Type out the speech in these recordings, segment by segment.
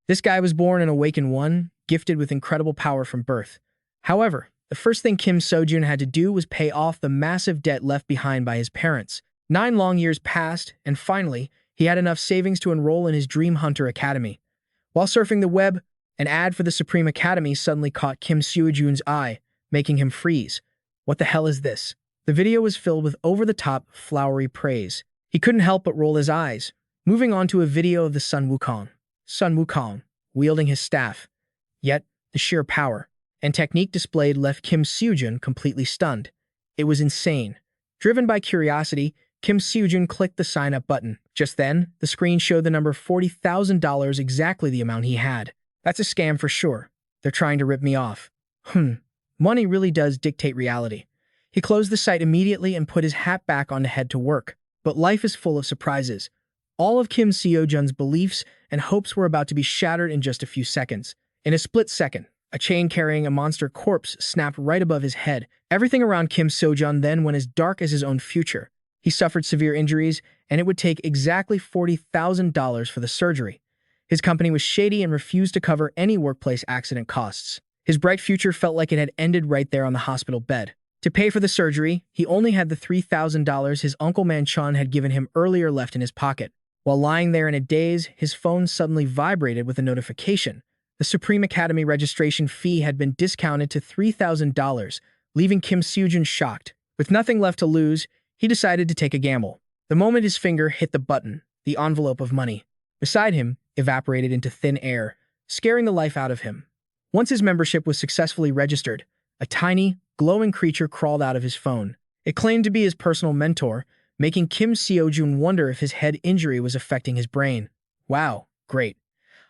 This guy was born an awakened one, gifted with incredible power from birth. However, the first thing Kim Seojun had to do was pay off the massive debt left behind by his parents. 9 long years passed, and finally, he had enough savings to enroll in his Dream Hunter Academy. While surfing the web, an ad for the Supreme Academy suddenly caught Kim Seojun's eye, making him freeze. What the hell is this? The video was filled with over-the-top, flowery praise. He couldn't help but roll his eyes, moving on to a video of the Sun Wukong. Sun Wukong, wielding his staff. Yet, the sheer power and technique displayed left Kim Seojun completely stunned. It was insane. Driven by curiosity, Kim Seojun clicked the sign-up button. Just then, the screen showed the number $40,000, exactly the amount he had. That's a scam for sure. They're trying to rip me off. Money really does dictate reality. He closed the site immediately and put his hat back on to head to work. But life is full of surprises. All of Kim Seojun's beliefs and hopes were about to be shattered in just a few seconds. In a split second, a chain carrying a monster corpse snapped right above his head. Everything around Kim Seojun then went as dark as his own future. He suffered severe injuries, and it would take exactly $40,000 for the surgery. His company was shady and refused to cover any workplace accident costs. His bright future felt like it had ended right there on the hospital bed. To pay for the surgery, he only had the $3,000 his Uncle Manchon had given him earlier left in his pocket. While lying there in a daze, his phone suddenly vibrated with a notification. The Supreme Academy registration fee had been discounted to $3,000, leaving Kim Seojun shocked. With nothing left to lose, he decided to take a gamble. The moment his finger hit the button, the envelope of money beside him evaporated into thin air, scaring the life out of him. Once his membership was successfully registered, a tiny, glowing creature crawled out of his phone. It claimed to be his personal mentor, making Kim Seojun wonder if his head injury was affecting his brain. Wow, great.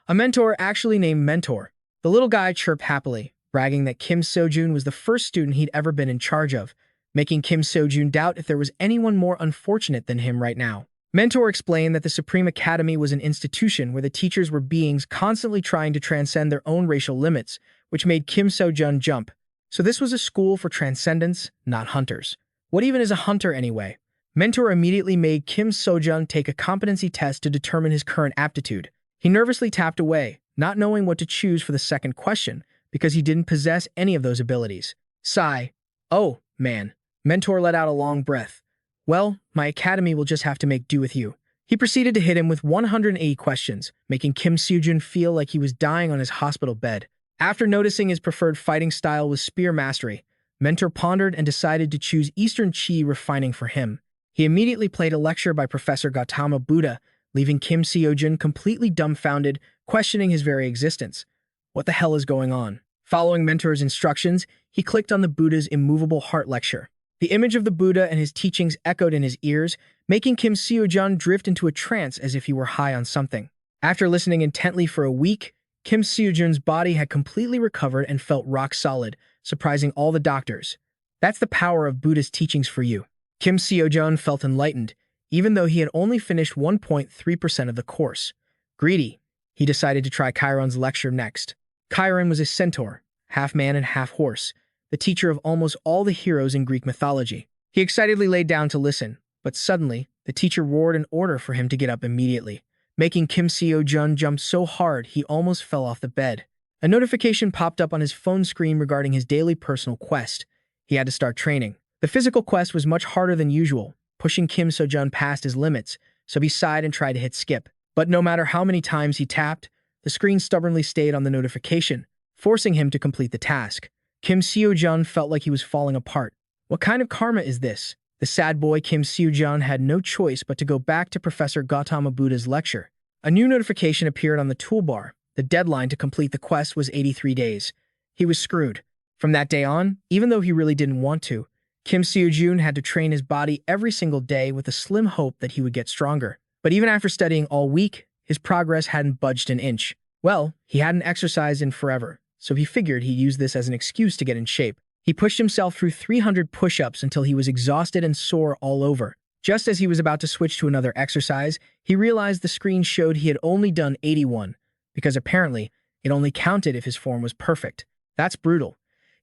A mentor actually named Mentor. The little guy chirped happily, bragging that Kim Seojun was the first student he'd ever been in charge of, making Kim Seojun doubt if there was anyone more unfortunate than him right now. Mentor explained that the Supreme Academy was an institution where the teachers were beings constantly trying to transcend their own racial limits, which made Kim Seojun jump. So this was a school for transcendents, not hunters. What even is a hunter anyway? Mentor immediately made Kim Seojun take a competency test to determine his current aptitude. He nervously tapped away, not knowing what to choose for the second question, because he didn't possess any of those abilities. Sigh. Oh, man. Mentor let out a long breath. Well, my academy will just have to make do with you. He proceeded to hit him with 180 questions, making Kim Seojun feel like he was dying on his hospital bed. After noticing his preferred fighting style was spear mastery, Mentor pondered and decided to choose Eastern Chi refining for him. He immediately played a lecture by Professor Gautama Buddha, leaving Kim Seojun completely dumbfounded, questioning his very existence. What the hell is going on? Following Mentor's instructions, he clicked on the Buddha's immovable heart lecture. The image of the Buddha and his teachings echoed in his ears, making Kim Seojun drift into a trance as if he were high on something. After listening intently for a week, Kim Seojun's body had completely recovered and felt rock solid, surprising all the doctors. That's the power of Buddha's teachings for you. Kim Seojun felt enlightened, even though he had only finished 1.3% of the course. Greedy, he decided to try Chiron's lecture next. Chiron was a centaur, half man and half horse, the teacher of almost all the heroes in Greek mythology. He excitedly laid down to listen, but suddenly, the teacher roared an order for him to get up immediately, making Kim Seojun jump so hard he almost fell off the bed. A notification popped up on his phone screen regarding his daily personal quest. He had to start training. The physical quest was much harder than usual, pushing Kim Seojun past his limits, so he sighed and tried to hit skip. But no matter how many times he tapped, the screen stubbornly stayed on the notification, forcing him to complete the task. Kim Seojun felt like he was falling apart. What kind of karma is this? The sad boy Kim Seojun had no choice but to go back to Professor Gautama Buddha's lecture. A new notification appeared on the toolbar. The deadline to complete the quest was 83 days. He was screwed. From that day on, even though he really didn't want to, Kim Seojun had to train his body every single day with a slim hope that he would get stronger. But even after studying all week, his progress hadn't budged an inch. Well, he hadn't exercised in forever, so he figured he'd use this as an excuse to get in shape. He pushed himself through 300 push-ups until he was exhausted and sore all over. Just as he was about to switch to another exercise, he realized the screen showed he had only done 81, because apparently it only counted if his form was perfect. That's brutal.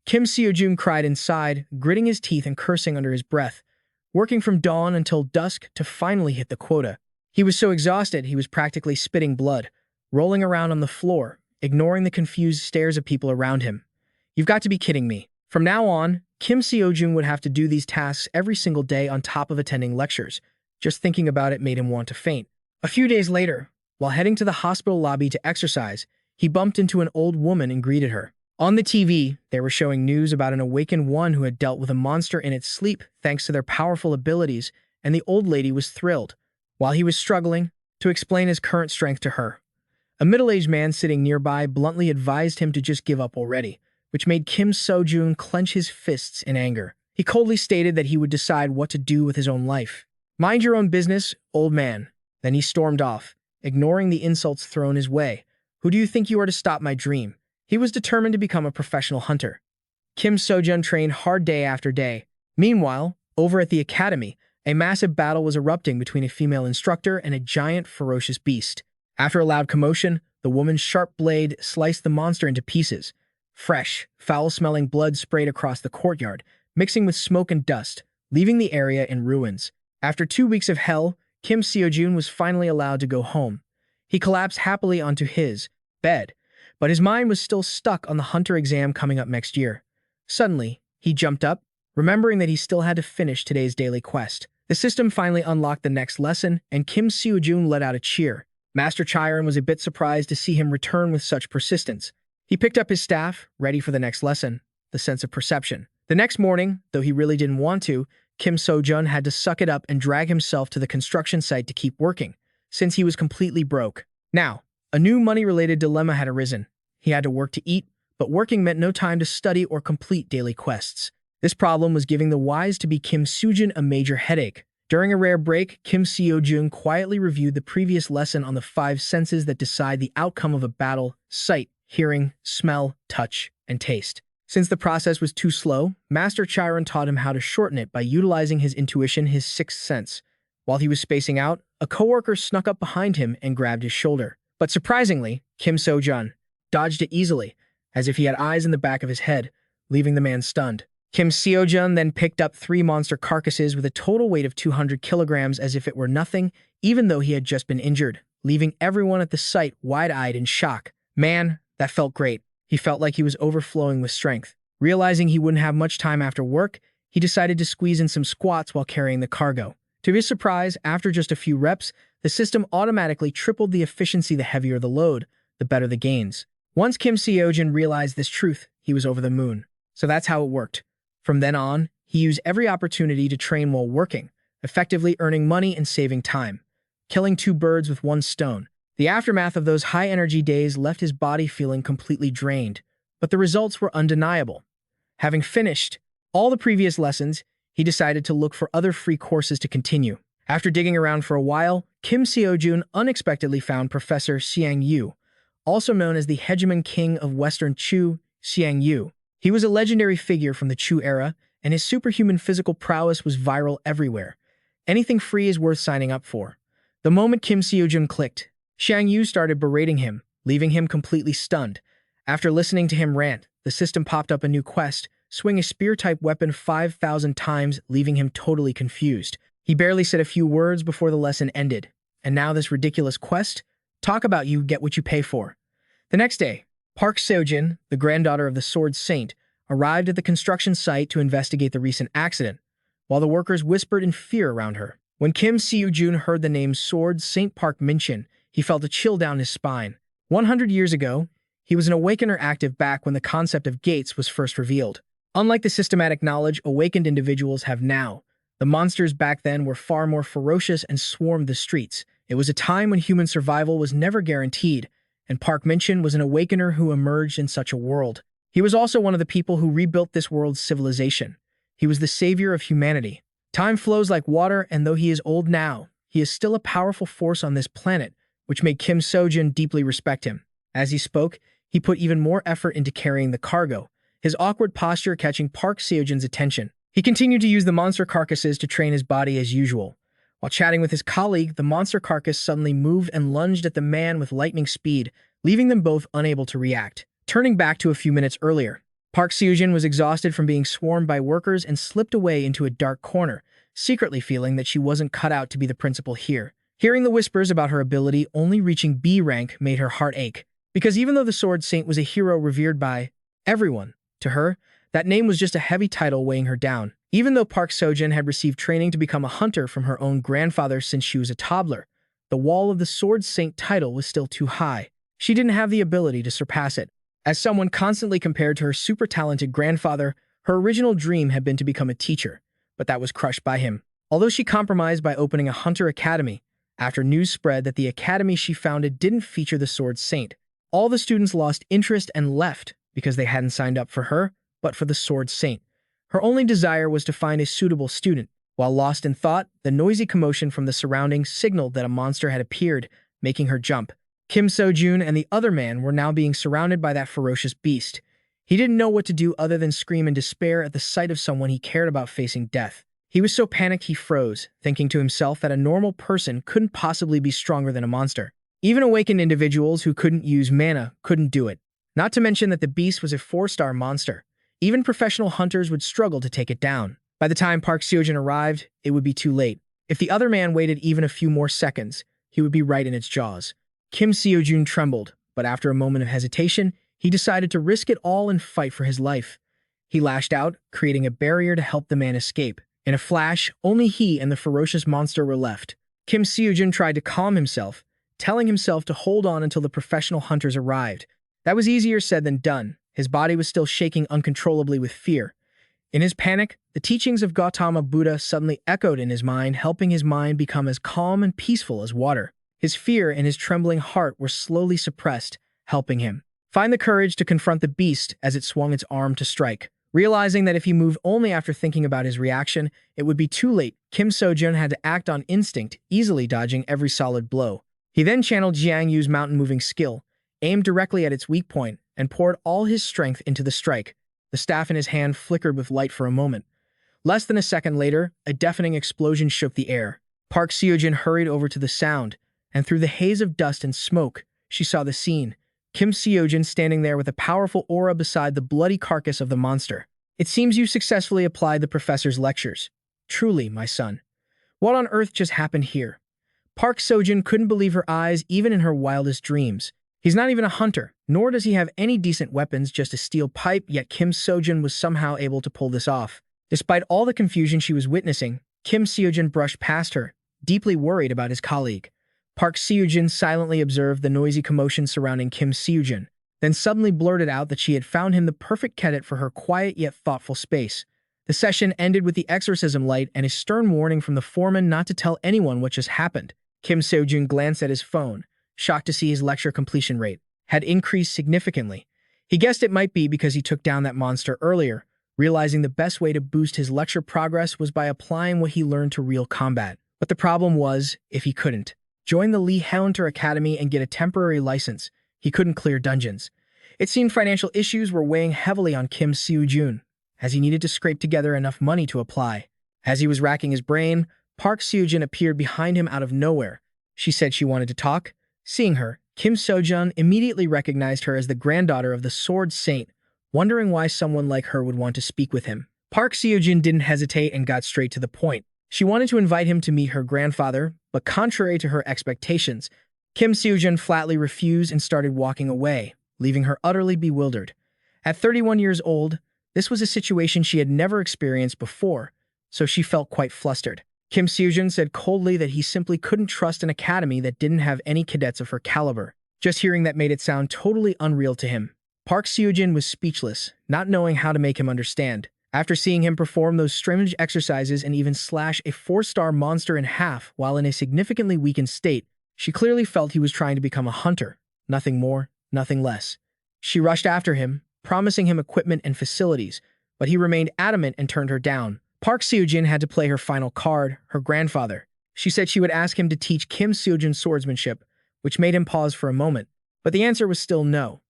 Kim Seojun cried inside, gritting his teeth and cursing under his breath, working from dawn until dusk to finally hit the quota. He was so exhausted he was practically spitting blood. rolling around on the floor, ignoring the confused stares of people around him. You've got to be kidding me. From now on, Kim Seojun would have to do these tasks every single day on top of attending lectures. Just thinking about it made him want to faint. A few days later, while heading to the hospital lobby to exercise, he bumped into an old woman and greeted her. On the TV, they were showing news about an awakened one who had dealt with a monster in its sleep thanks to their powerful abilities, and the old lady was thrilled, while he was struggling to explain his current strength to her. A middle-aged man sitting nearby bluntly advised him to just give up already, which made Kim Seojun clench his fists in anger. He coldly stated that he would decide what to do with his own life. Mind your own business, old man. Then he stormed off, ignoring the insults thrown his way. Who do you think you are to stop my dream? He was determined to become a professional hunter. Kim Seojun trained hard day after day. Meanwhile, over at the academy, a massive battle was erupting between a female instructor and a giant, ferocious beast. After a loud commotion, the woman's sharp blade sliced the monster into pieces. Fresh, foul-smelling blood sprayed across the courtyard, mixing with smoke and dust, leaving the area in ruins. After 2 weeks of hell, Kim Seojun was finally allowed to go home. He collapsed happily onto his bed, but his mind was still stuck on the hunter exam coming up next year. Suddenly, he jumped up, remembering that he still had to finish today's daily quest. The system finally unlocked the next lesson, and Kim Seojun let out a cheer. Master Chiron was a bit surprised to see him return with such persistence. He picked up his staff, ready for the next lesson, the sense of perception. The next morning, though he really didn't want to, Kim Seojun had to suck it up and drag himself to the construction site to keep working, since he was completely broke. Now, a new money-related dilemma had arisen. He had to work to eat, but working meant no time to study or complete daily quests. This problem was giving the wise-to-be Kim Seojun a major headache. During a rare break, Kim Seojun quietly reviewed the previous lesson on the 5 senses that decide the outcome of a battle: sight, hearing, smell, touch, and taste. Since the process was too slow, Master Chiron taught him how to shorten it by utilizing his intuition, his 6th sense. While he was spacing out, a coworker snuck up behind him and grabbed his shoulder. But surprisingly, Kim Seojun dodged it easily, as if he had eyes in the back of his head, leaving the man stunned. Kim Seojun then picked up 3 monster carcasses with a total weight of 200 kilograms as if it were nothing, even though he had just been injured, leaving everyone at the site wide-eyed in shock. Man, that felt great. He felt like he was overflowing with strength. Realizing he wouldn't have much time after work, he decided to squeeze in some squats while carrying the cargo. To his surprise, after just a few reps, the system automatically tripled the efficiency. The heavier the load, the better the gains. Once Kim Seojun realized this truth, he was over the moon. So that's how it worked. From then on, he used every opportunity to train while working, effectively earning money and saving time, killing 2 birds with 1 stone. The aftermath of those high-energy days left his body feeling completely drained, but the results were undeniable. Having finished all the previous lessons, he decided to look for other free courses to continue. After digging around for a while, Kim Seojun unexpectedly found Professor Xiang Yu, also known as the hegemon king of Western Chu, Xiang Yu. He was a legendary figure from the Chu era, and his superhuman physical prowess was viral everywhere. Anything free is worth signing up for. The moment Kim Seojun clicked, Xiang Yu started berating him, leaving him completely stunned. After listening to him rant, the system popped up a new quest: swing a spear-type weapon 5,000 times, leaving him totally confused. He barely said a few words before the lesson ended. And now this ridiculous quest? Talk about you get what you pay for. The next day, Park Seojun, the granddaughter of the Sword Saint, arrived at the construction site to investigate the recent accident, while the workers whispered in fear around her. When Kim Seojun heard the name Sword Saint Park mentioned, he felt a chill down his spine. 100 years ago, he was an awakener active back when the concept of gates was first revealed. Unlike the systematic knowledge awakened individuals have now, the monsters back then were far more ferocious and swarmed the streets. It was a time when human survival was never guaranteed, and Park Min-chin was an awakener who emerged in such a world. He was also one of the people who rebuilt this world's civilization. He was the savior of humanity. Time flows like water, and though he is old now, he is still a powerful force on this planet, which made Kim Seojun deeply respect him. As he spoke, he put even more effort into carrying the cargo, his awkward posture catching Park Seojun's attention. He continued to use the monster carcasses to train his body as usual. While chatting with his colleague, the monster carcass suddenly moved and lunged at the man with lightning speed, leaving them both unable to react. Turning back to a few minutes earlier, Park Seojun was exhausted from being swarmed by workers and slipped away into a dark corner, secretly feeling that she wasn't cut out to be the principal here. Hearing the whispers about her ability only reaching B rank made her heart ache, because even though the Sword Saint was a hero revered by everyone, to her, that name was just a heavy title weighing her down. Even though Park Seojun had received training to become a hunter from her own grandfather since she was a toddler, the wall of the Sword Saint title was still too high. She didn't have the ability to surpass it. As someone constantly compared to her super talented grandfather, her original dream had been to become a teacher, but that was crushed by him. Although she compromised by opening a hunter academy, after news spread that the academy she founded didn't feature the Sword Saint, all the students lost interest and left because they hadn't signed up for her, but for the Sword Saint. Her only desire was to find a suitable student. While lost in thought, the noisy commotion from the surroundings signaled that a monster had appeared, making her jump. Kim Seojun and the other man were now being surrounded by that ferocious beast. He didn't know what to do other than scream in despair at the sight of someone he cared about facing death. He was so panicked he froze, thinking to himself that a normal person couldn't possibly be stronger than a monster. Even awakened individuals who couldn't use mana couldn't do it. Not to mention that the beast was a 4-star monster. Even professional hunters would struggle to take it down. By the time Park Seojun arrived, it would be too late. If the other man waited even a few more seconds, he would be right in its jaws. Kim Seojun trembled, but after a moment of hesitation, he decided to risk it all and fight for his life. He lashed out, creating a barrier to help the man escape. In a flash, only he and the ferocious monster were left. Kim Seojun tried to calm himself, telling himself to hold on until the professional hunters arrived. That was easier said than done. His body was still shaking uncontrollably with fear. In his panic, the teachings of Gautama Buddha suddenly echoed in his mind, helping his mind become as calm and peaceful as water. His fear and his trembling heart were slowly suppressed, helping him find the courage to confront the beast as it swung its arm to strike. Realizing that if he moved only after thinking about his reaction, it would be too late, Kim Seojun had to act on instinct, easily dodging every solid blow. He then channeled Jiang Yu's mountain-moving skill, aimed directly at its weak point, and poured all his strength into the strike. The staff in his hand flickered with light for a moment. Less than a second later, a deafening explosion shook the air. Park Seojun hurried over to the sound, and through the haze of dust and smoke, she saw the scene. Kim Seojun standing there with a powerful aura beside the bloody carcass of the monster. "It seems you successfully applied the professor's lectures. Truly, my son. What on earth just happened here?" Park Seojun couldn't believe her eyes even in her wildest dreams. He's not even a hunter, nor does he have any decent weapons, just a steel pipe, yet Kim Seojun was somehow able to pull this off. Despite all the confusion she was witnessing, Kim Seojun brushed past her, deeply worried about his colleague. Park Seojun silently observed the noisy commotion surrounding Kim Seojun, then suddenly blurted out that she had found him the perfect cadet for her quiet yet thoughtful space. The session ended with the exorcism light and a stern warning from the foreman not to tell anyone what just happened. Kim Seojun glanced at his phone, shocked to see his lecture completion rate had increased significantly. He guessed it might be because he took down that monster earlier, realizing the best way to boost his lecture progress was by applying what he learned to real combat. But the problem was, if he couldn't join the Lee Hunter Academy and get a temporary license, he couldn't clear dungeons. It seemed financial issues were weighing heavily on Kim Seojun, as he needed to scrape together enough money to apply. As he was racking his brain, Park Seojun appeared behind him out of nowhere. She said she wanted to talk. Seeing her, Kim Seojun immediately recognized her as the granddaughter of the Sword Saint, wondering why someone like her would want to speak with him. Park Seojun didn't hesitate and got straight to the point. She wanted to invite him to meet her grandfather, but contrary to her expectations, Kim Seojun flatly refused and started walking away, leaving her utterly bewildered. At 31 years old, this was a situation she had never experienced before, so she felt quite flustered. Kim Seojun said coldly that he simply couldn't trust an academy that didn't have any cadets of her caliber. Just hearing that made it sound totally unreal to him. Park Seojun was speechless, not knowing how to make him understand. After seeing him perform those strange exercises and even slash a 4-star monster in half while in a significantly weakened state, she clearly felt he was trying to become a hunter. Nothing more, nothing less. She rushed after him, promising him equipment and facilities, but he remained adamant and turned her down. Park Seojun had to play her final card, her grandfather. She said she would ask him to teach Kim Seojun swordsmanship, which made him pause for a moment, but the answer was still no.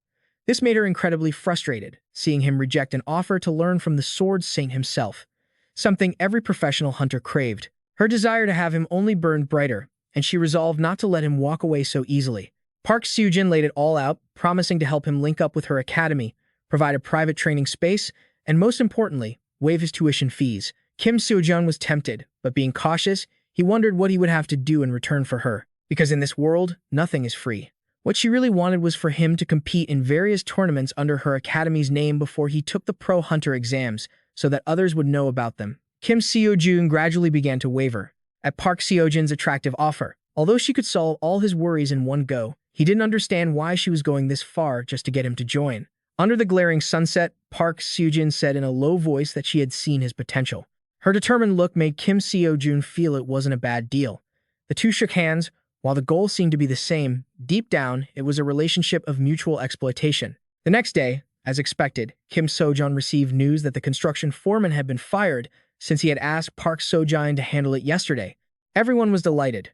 This made her incredibly frustrated, seeing him reject an offer to learn from the Sword Saint himself, something every professional hunter craved. Her desire to have him only burned brighter, and she resolved not to let him walk away so easily. Park Seojun laid it all out, promising to help him link up with her academy, provide a private training space, and most importantly, waive his tuition fees. Kim Seojun was tempted, but being cautious, He wondered what he would have to do in return for her, because in this world, nothing is free. What she really wanted was for him to compete in various tournaments under her academy's name before he took the pro hunter exams so that others would know about them. Kim Seojun gradually began to waver at Park Seojun's attractive offer. Although she could solve all his worries in one go, he didn't understand why she was going this far just to get him to join. Under the glaring sunset, Park Seojun said in a low voice that she had seen his potential. Her determined look made Kim Seojun feel it wasn't a bad deal. The two shook hands. While the goal seemed to be the same, deep down, it was a relationship of mutual exploitation. The next day, as expected, Kim Seojun received news that the construction foreman had been fired since he had asked Park Seojun to handle it yesterday. Everyone was delighted.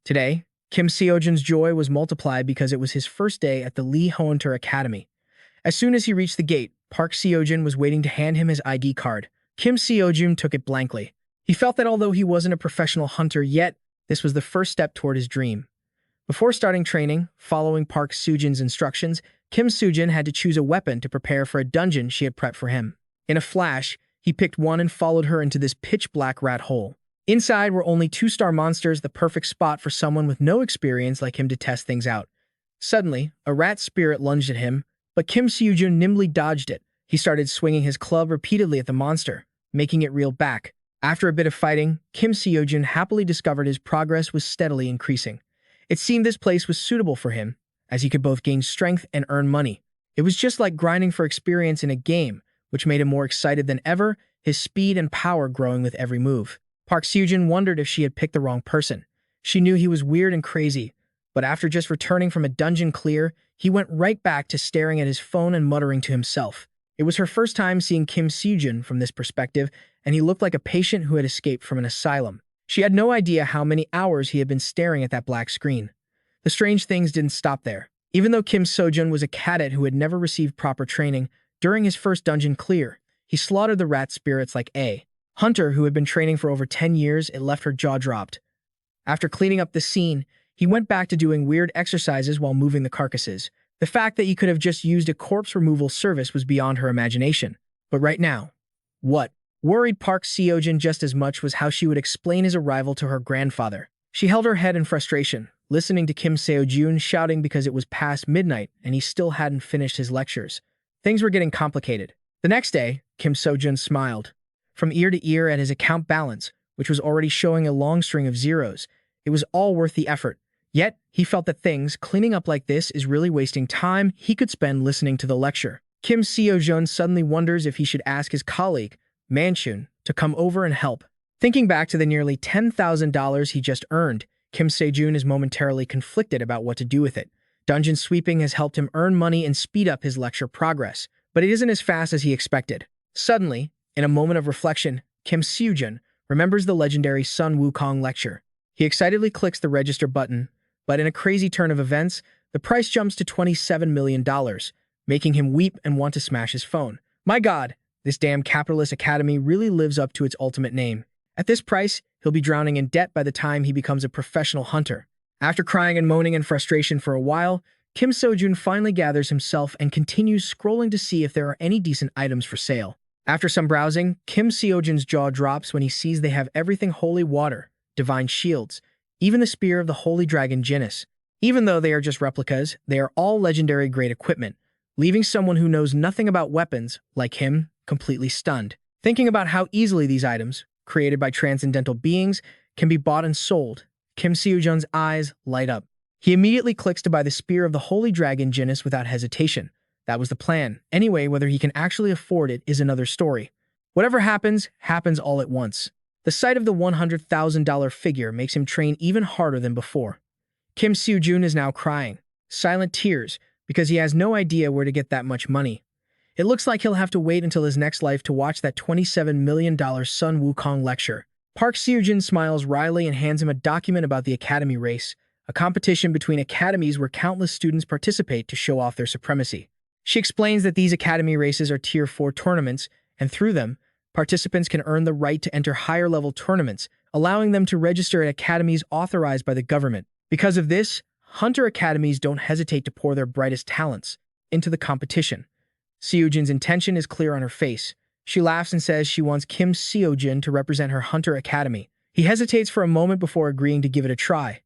Today, Kim Seojun's joy was multiplied because it was his first day at the Lee Hunter Academy. As soon as he reached the gate, Park Seojun was waiting to hand him his ID card. Kim Seojun took it blankly. He felt that although he wasn't a professional hunter yet, this was the first step toward his dream. Before starting training, following Park Seojun's instructions, Kim Seojun had to choose a weapon to prepare for a dungeon she had prepped for him. In a flash, he picked one and followed her into this pitch-black rat hole. Inside were only two-star monsters, the perfect spot for someone with no experience like him to test things out. Suddenly, a rat spirit lunged at him, but Kim Seojun nimbly dodged it. He started swinging his club repeatedly at the monster, making it reel back. After a bit of fighting, Kim Seojun happily discovered his progress was steadily increasing. It seemed this place was suitable for him, as he could both gain strength and earn money. It was just like grinding for experience in a game, which made him more excited than ever, his speed and power growing with every move. Park Seojun wondered if she had picked the wrong person. She knew he was weird and crazy, but after just returning from a dungeon clear, he went right back to staring at his phone and muttering to himself. It was her first time seeing Kim Seojun from this perspective, and he looked like a patient who had escaped from an asylum. She had no idea how many hours he had been staring at that black screen. The strange things didn't stop there. Even though Kim Seojun was a cadet who had never received proper training, during his first dungeon clear, he slaughtered the rat spirits like a hunter who had been training for over 10 years. It left her jaw dropped. After cleaning up the scene, he went back to doing weird exercises while moving the carcasses. The fact that he could have just used a corpse removal service was beyond her imagination. But right now, what worried Park Seojun just as much was how she would explain his arrival to her grandfather. She held her head in frustration, listening to Kim Seojun shouting because it was past midnight and he still hadn't finished his lectures. Things were getting complicated. The next day, Kim Seojun smiled. From ear to ear at his account balance, which was already showing a long string of zeros, it was all worth the effort. Yet, he felt that things cleaning up like this is really wasting time he could spend listening to the lecture. Kim Seojun suddenly wonders if he should ask his colleague, Manchun, to come over and help. Thinking back to the nearly $10,000 he just earned, Kim Seojun is momentarily conflicted about what to do with it. Dungeon sweeping has helped him earn money and speed up his lecture progress, but it isn't as fast as he expected. Suddenly, in a moment of reflection, Kim Seojun remembers the legendary Sun Wukong lecture. He excitedly clicks the register button, but in a crazy turn of events, the price jumps to $27 million, making him weep and want to smash his phone. My God, this damn capitalist academy really lives up to its ultimate name. At this price, he'll be drowning in debt by the time he becomes a professional hunter. After crying and moaning in frustration for a while, Kim Seojun finally gathers himself and continues scrolling to see if there are any decent items for sale. After some browsing, Kim Seojun's jaw drops when he sees they have everything holy water, divine shields, even the spear of the holy dragon Jinnis. Even though they are just replicas, they are all legendary grade equipment, leaving someone who knows nothing about weapons, like him, completely stunned. Thinking about how easily these items, created by transcendental beings, can be bought and sold, Kim Seojun's eyes light up. He immediately clicks to buy the spear of the holy dragon Jinnis without hesitation. That was the plan. Anyway, whether he can actually afford it is another story. Whatever happens, happens all at once. The sight of the $100,000 figure makes him train even harder than before. Kim Seojun is now crying, silent tears, because he has no idea where to get that much money. It looks like he'll have to wait until his next life to watch that $27 million Sun Wukong lecture. Park Seojun smiles wryly and hands him a document about the academy race, a competition between academies where countless students participate to show off their supremacy. She explains that these academy races are Tier 4 tournaments, and through them, participants can earn the right to enter higher-level tournaments, allowing them to register at academies authorized by the government. Because of this, hunter academies don't hesitate to pour their brightest talents into the competition. Seojun's intention is clear on her face. She laughs and says she wants Kim Seojun to represent her hunter academy. He hesitates for a moment before agreeing to give it a try,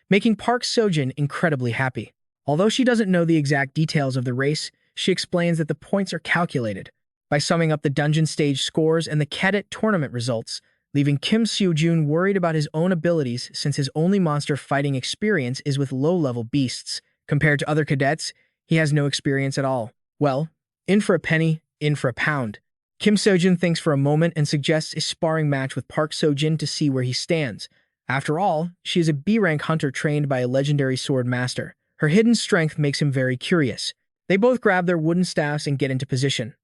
making Park Seojun incredibly happy. Although she doesn't know the exact details of the race, she explains that the points are calculated by summing up the dungeon stage scores and the cadet tournament results, leaving Kim Seojun worried about his own abilities since his only monster fighting experience is with low-level beasts. Compared to other cadets, he has no experience at all. Well, in for a penny, in for a pound. Kim Seojun thinks for a moment and suggests a sparring match with Park Seojun to see where he stands. After all, she is a B-rank hunter trained by a legendary sword master. Her hidden strength makes him very curious. They both grab their wooden staffs and get into position.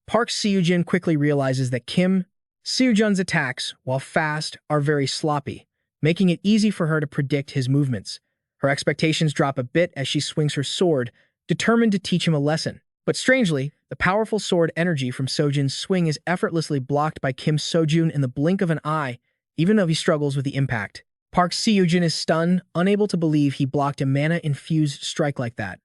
Park Seojun quickly realizes that Kim Seojun's attacks, while fast, are very sloppy, making it easy for her to predict his movements. Her expectations drop a bit as she swings her sword, determined to teach him a lesson. But strangely, the powerful sword energy from Seojun's swing is effortlessly blocked by Kim Seojun in the blink of an eye, even though he struggles with the impact. Park Seojun is stunned, unable to believe he blocked a mana-infused strike like that.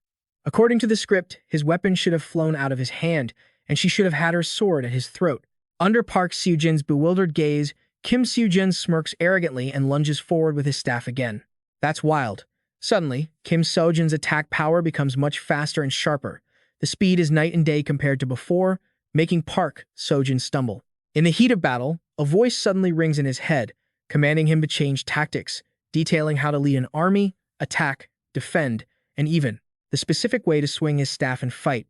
According to the script, his weapon should have flown out of his hand, and she should have had her sword at his throat. Under Park Seojun's bewildered gaze, Kim Seojun smirks arrogantly and lunges forward with his staff again. That's wild. Suddenly, Kim Seojun's attack power becomes much faster and sharper. The speed is night and day compared to before, making Park Seojun stumble. In the heat of battle, a voice suddenly rings in his head, commanding him to change tactics, detailing how to lead an army, attack, defend, and even the specific way to swing his staff and fight.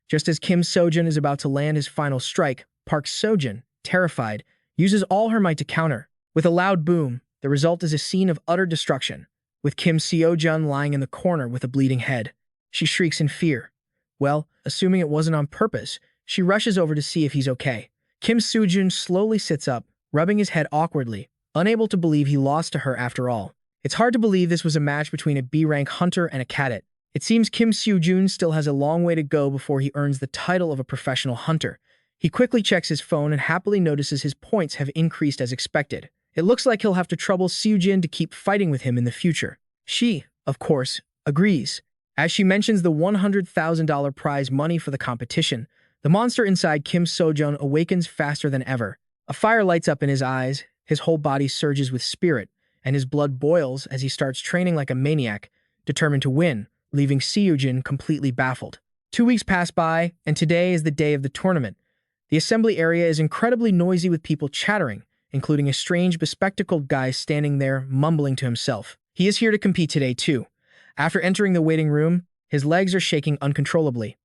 Just as Kim Seojun is about to land his final strike, Park Seojun, terrified, uses all her might to counter. With a loud boom, the result is a scene of utter destruction, with Kim Seojun lying in the corner with a bleeding head. She shrieks in fear. Well, assuming it wasn't on purpose, she rushes over to see if he's okay. Kim Seojun slowly sits up, rubbing his head awkwardly, unable to believe he lost to her after all. It's hard to believe this was a match between a B-rank hunter and a cadet. It seems Kim Seojun still has a long way to go before he earns the title of a professional hunter. He quickly checks his phone and happily notices his points have increased as expected. It looks like he'll have to trouble Seojun to keep fighting with him in the future. She, of course, agrees. As she mentions the $100,000 prize money for the competition, the monster inside Kim Seojun awakens faster than ever. A fire lights up in his eyes, his whole body surges with spirit, and his blood boils as he starts training like a maniac, determined to win, leaving Seojun completely baffled. 2 weeks pass by, and today is the day of the tournament. The assembly area is incredibly noisy with people chattering, including a strange, bespectacled guy standing there, mumbling to himself. He is here to compete today, too. After entering the waiting room, his legs are shaking uncontrollably.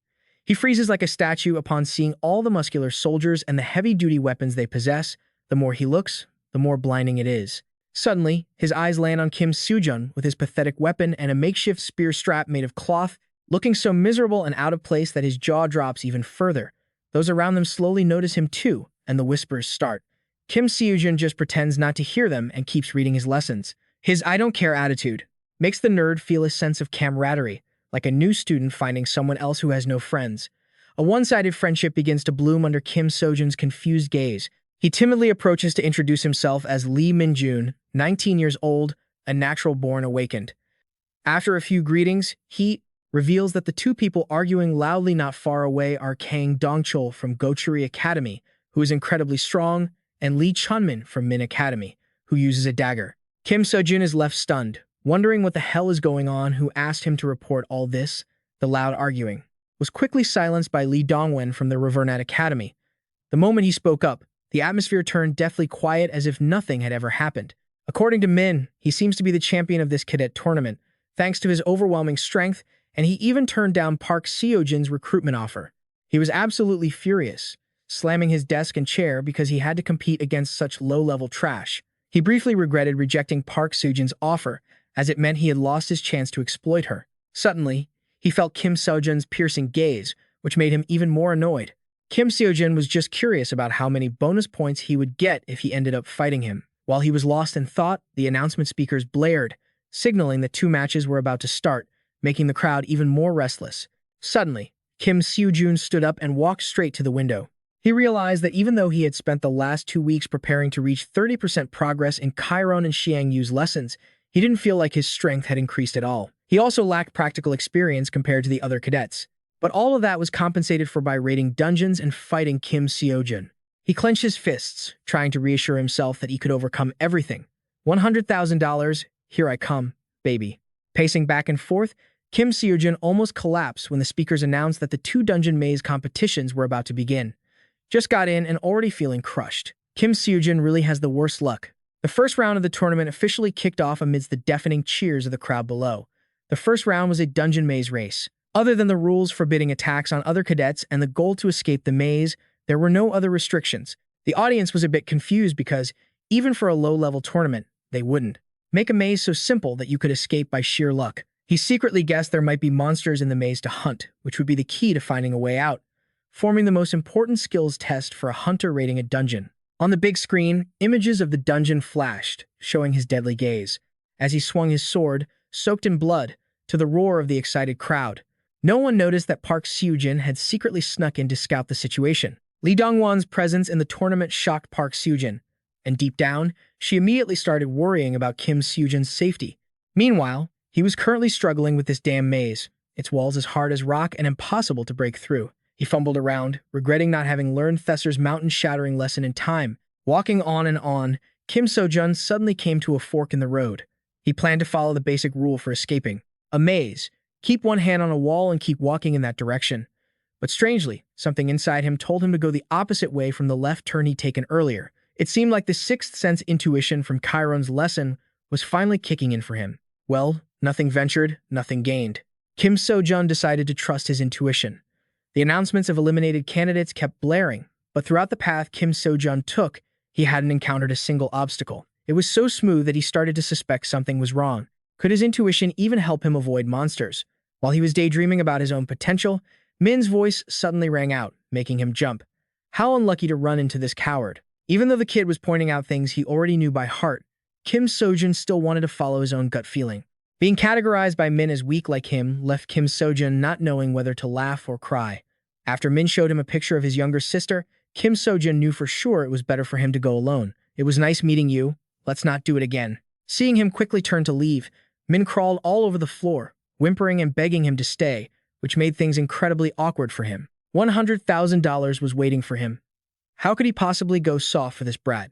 He freezes like a statue upon seeing all the muscular soldiers and the heavy-duty weapons they possess. The more he looks, the more blinding it is. Suddenly, his eyes land on Kim Seojun with his pathetic weapon and a makeshift spear strap made of cloth, looking so miserable and out of place that his jaw drops even further. Those around them slowly notice him too, and the whispers start. Kim Seojun just pretends not to hear them and keeps reading his lessons. His I don't care attitude makes the nerd feel a sense of camaraderie, like a new student finding someone else who has no friends. A one-sided friendship begins to bloom under Kim Seojun's confused gaze. He timidly approaches to introduce himself as Lee Minjun, 19 years old, a natural-born awakened. After a few greetings, he reveals that the two people arguing loudly not far away are Kang Dongchul from Gochuri Academy, who is incredibly strong, and Lee Chunmin from Min Academy, who uses a dagger. Kim Seojun is left stunned, wondering what the hell is going on. Who asked him to report all this? The loud arguing was quickly silenced by Lee Dongwen from the REBORN Academy. The moment he spoke up, the atmosphere turned deathly quiet as if nothing had ever happened. According to Min, he seems to be the champion of this cadet tournament, thanks to his overwhelming strength, and he even turned down Park Seojun's recruitment offer. He was absolutely furious, slamming his desk and chair because he had to compete against such low-level trash. He briefly regretted rejecting Park Seojun's offer, as it meant he had lost his chance to exploit her. Suddenly, he felt Kim Seojun's piercing gaze, which made him even more annoyed. Kim Seojun was just curious about how many bonus points he would get if he ended up fighting him. While he was lost in thought, the announcement speakers blared, signaling that 2 matches were about to start, making the crowd even more restless. Suddenly, Kim Seojun stood up and walked straight to the window. He realized that even though he had spent the last 2 weeks preparing to reach 30% progress in Chiron and Xiang Yu's lessons, he didn't feel like his strength had increased at all. He also lacked practical experience compared to the other cadets. But all of that was compensated for by raiding dungeons and fighting Kim Seojun. He clenched his fists, trying to reassure himself that he could overcome everything. $100,000, here I come, baby. Pacing back and forth, Kim Seojun almost collapsed when the speakers announced that the two dungeon maze competitions were about to begin. Just got in and already feeling crushed. Kim Seojun really has the worst luck. The first round of the tournament officially kicked off amidst the deafening cheers of the crowd below. The first round was a dungeon maze race. Other than the rules forbidding attacks on other cadets and the goal to escape the maze, there were no other restrictions. The audience was a bit confused because, even for a low-level tournament, they wouldn't make a maze so simple that you could escape by sheer luck. He secretly guessed there might be monsters in the maze to hunt, which would be the key to finding a way out, forming the most important skills test for a hunter raiding a dungeon. On the big screen, images of the dungeon flashed, showing his deadly gaze, as he swung his sword, soaked in blood, to the roar of the excited crowd. No one noticed that Park Seojun had secretly snuck in to scout the situation. Lee Dongwon's presence in the tournament shocked Park Seojun, and deep down, she immediately started worrying about Kim Seojun's safety. Meanwhile, he was currently struggling with this damn maze, its walls as hard as rock and impossible to break through. He fumbled around, regretting not having learned Thesser's mountain-shattering lesson in time. Walking on and on, Kim Seojun suddenly came to a fork in the road. He planned to follow the basic rule for escaping. A maze. Keep one hand on a wall and keep walking in that direction. But strangely, something inside him told him to go the opposite way from the left turn he'd taken earlier. It seemed like the sixth sense intuition from Chiron's lesson was finally kicking in for him. Well, nothing ventured, nothing gained. Kim Seojun decided to trust his intuition. The announcements of eliminated candidates kept blaring, but throughout the path Kim Seojun took, he hadn't encountered a single obstacle. It was so smooth that he started to suspect something was wrong. Could his intuition even help him avoid monsters? While he was daydreaming about his own potential, Min's voice suddenly rang out, making him jump. How unlucky to run into this coward. Even though the kid was pointing out things he already knew by heart, Kim Seojun still wanted to follow his own gut feeling. Being categorized by Min as weak like him left Kim Seojun not knowing whether to laugh or cry. After Min showed him a picture of his younger sister, Kim Seojun knew for sure it was better for him to go alone. It was nice meeting you. Let's not do it again. Seeing him quickly turn to leave, Min crawled all over the floor, whimpering and begging him to stay, which made things incredibly awkward for him. $100,000 was waiting for him. How could he possibly go soft for this brat?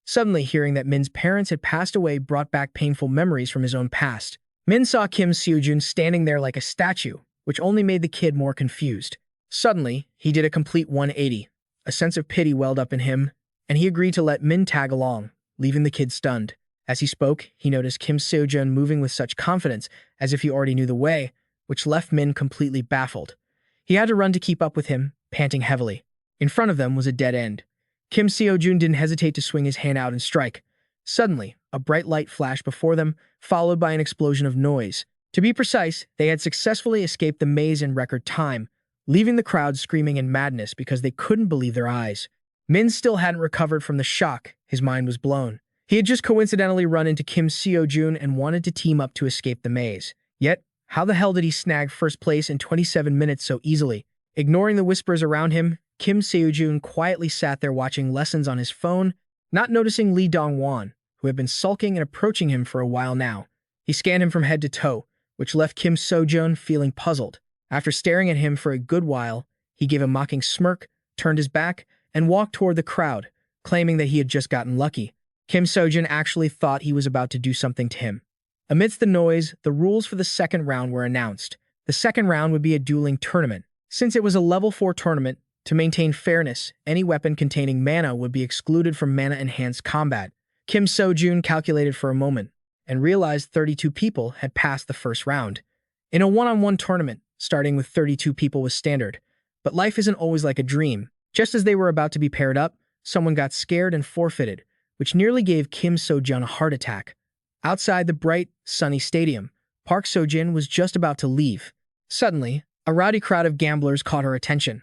Suddenly, hearing that Min's parents had passed away brought back painful memories from his own past. Min saw Kim Seojun standing there like a statue, which only made the kid more confused. Suddenly, he did a complete 180. A sense of pity welled up in him, and he agreed to let Min tag along, leaving the kid stunned. As he spoke, he noticed Kim Seojun moving with such confidence, as if he already knew the way, which left Min completely baffled. He had to run to keep up with him, panting heavily. In front of them was a dead end. Kim Seojun didn't hesitate to swing his hand out and strike. Suddenly, a bright light flashed before them, followed by an explosion of noise. To be precise, they had successfully escaped the maze in record time, leaving the crowd screaming in madness because they couldn't believe their eyes. Min still hadn't recovered from the shock. His mind was blown. He had just coincidentally run into Kim Seojun and wanted to team up to escape the maze. Yet, how the hell did he snag first place in 27 minutes so easily? Ignoring the whispers around him, Kim Seojun quietly sat there watching lessons on his phone, not noticing Lee Dongwon, who had been sulking and approaching him for a while now. He scanned him from head to toe, which left Kim Seojun feeling puzzled. After staring at him for a good while, he gave a mocking smirk, turned his back, and walked toward the crowd, claiming that he had just gotten lucky. Kim Seojun actually thought he was about to do something to him. Amidst the noise, the rules for the second round were announced. The second round would be a dueling tournament. Since it was a level 4 tournament, to maintain fairness, any weapon containing mana would be excluded from mana-enhanced combat. Kim Seojun calculated for a moment, and realized 32 people had passed the first round. In a one-on-one tournament, starting with 32 people was standard. But life isn't always like a dream. Just as they were about to be paired up, someone got scared and forfeited, which nearly gave Kim Seojun a heart attack. Outside the bright, sunny stadium, Park Seojun was just about to leave. Suddenly, a rowdy crowd of gamblers caught her attention.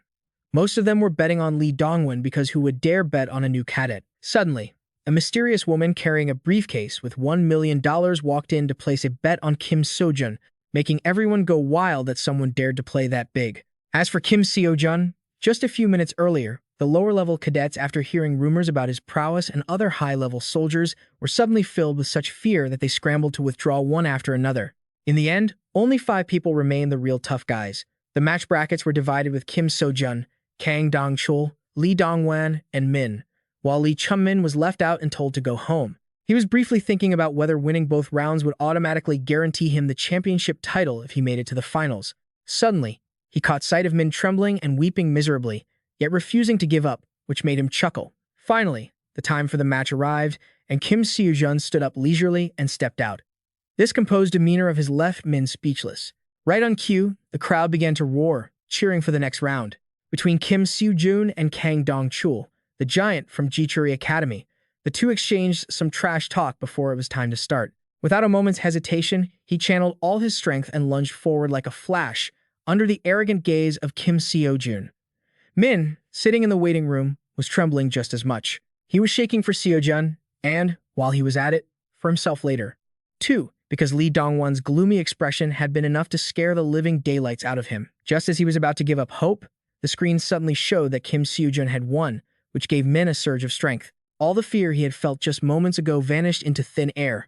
Most of them were betting on Lee Dongwon because who would dare bet on a new cadet? Suddenly, a mysterious woman carrying a briefcase with $1 million walked in to place a bet on Kim Seojun, making everyone go wild that someone dared to play that big. As for Kim Seojun, just a few minutes earlier, the lower-level cadets, after hearing rumors about his prowess and other high-level soldiers, were suddenly filled with such fear that they scrambled to withdraw one after another. In the end, only 5 people remained the real tough guys. The match brackets were divided with Kim Seojun, Kang Dong-chul, Lee Dongwon, and Min, while Lee Chunmin was left out and told to go home. He was briefly thinking about whether winning both rounds would automatically guarantee him the championship title if he made it to the finals. Suddenly, he caught sight of Min trembling and weeping miserably, yet refusing to give up, which made him chuckle. Finally, the time for the match arrived, and Kim Seojun stood up leisurely and stepped out. This composed demeanor of his left Min speechless. Right on cue, the crowd began to roar, cheering for the next round. Between Kim Seojun and Kang Dong-chul, the giant from Jichuri Academy, the two exchanged some trash talk before it was time to start. Without a moment's hesitation, he channeled all his strength and lunged forward like a flash, under the arrogant gaze of Kim Seojun. Min, sitting in the waiting room, was trembling just as much. He was shaking for Seojun, and, while he was at it, for himself later. 2. Because Lee Dongwon's gloomy expression had been enough to scare the living daylights out of him. Just as he was about to give up hope, the screen suddenly showed that Kim Seojun had won, which gave Min a surge of strength. All the fear he had felt just moments ago vanished into thin air.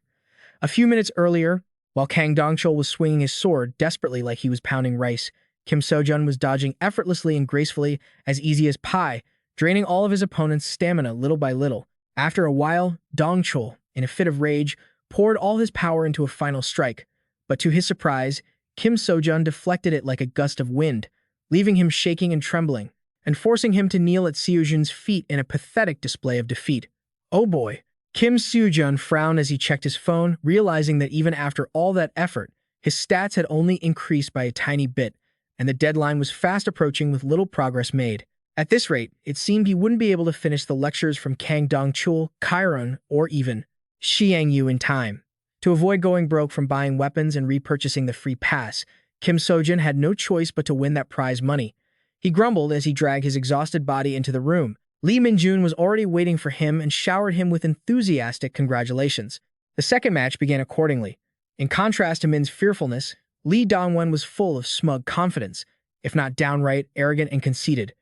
A few minutes earlier, while Kang Dong-chul was swinging his sword desperately like he was pounding rice, Kim Seojun was dodging effortlessly and gracefully, as easy as pie, draining all of his opponent's stamina little by little. After a while, Dong-chul, in a fit of rage, poured all his power into a final strike, but to his surprise, Kim Seojun deflected it like a gust of wind, leaving him shaking and trembling, and forcing him to kneel at Seojun's feet in a pathetic display of defeat. Oh boy! Kim Seojun frowned as he checked his phone, realizing that even after all that effort, his stats had only increased by a tiny bit, and the deadline was fast approaching with little progress made. At this rate, it seemed he wouldn't be able to finish the lectures from Kang Dong-chul, Chiron, or even Xiang Yu in time. To avoid going broke from buying weapons and repurchasing the free pass, Kim Seojun had no choice but to win that prize money. He grumbled as he dragged his exhausted body into the room. Lee Min-jun was already waiting for him and showered him with enthusiastic congratulations. The second match began accordingly. In contrast to Min's fearfulness, Lee Dongwon was full of smug confidence, if not downright arrogant and conceited.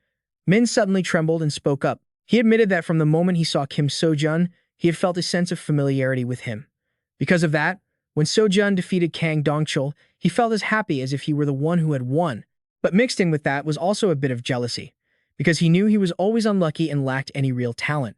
Min suddenly trembled and spoke up. He admitted that from the moment he saw Kim Seojun, he had felt a sense of familiarity with him. Because of that, when Seojun defeated Kang Dong-chul, he felt as happy as if he were the one who had won. But mixed in with that was also a bit of jealousy, because he knew he was always unlucky and lacked any real talent.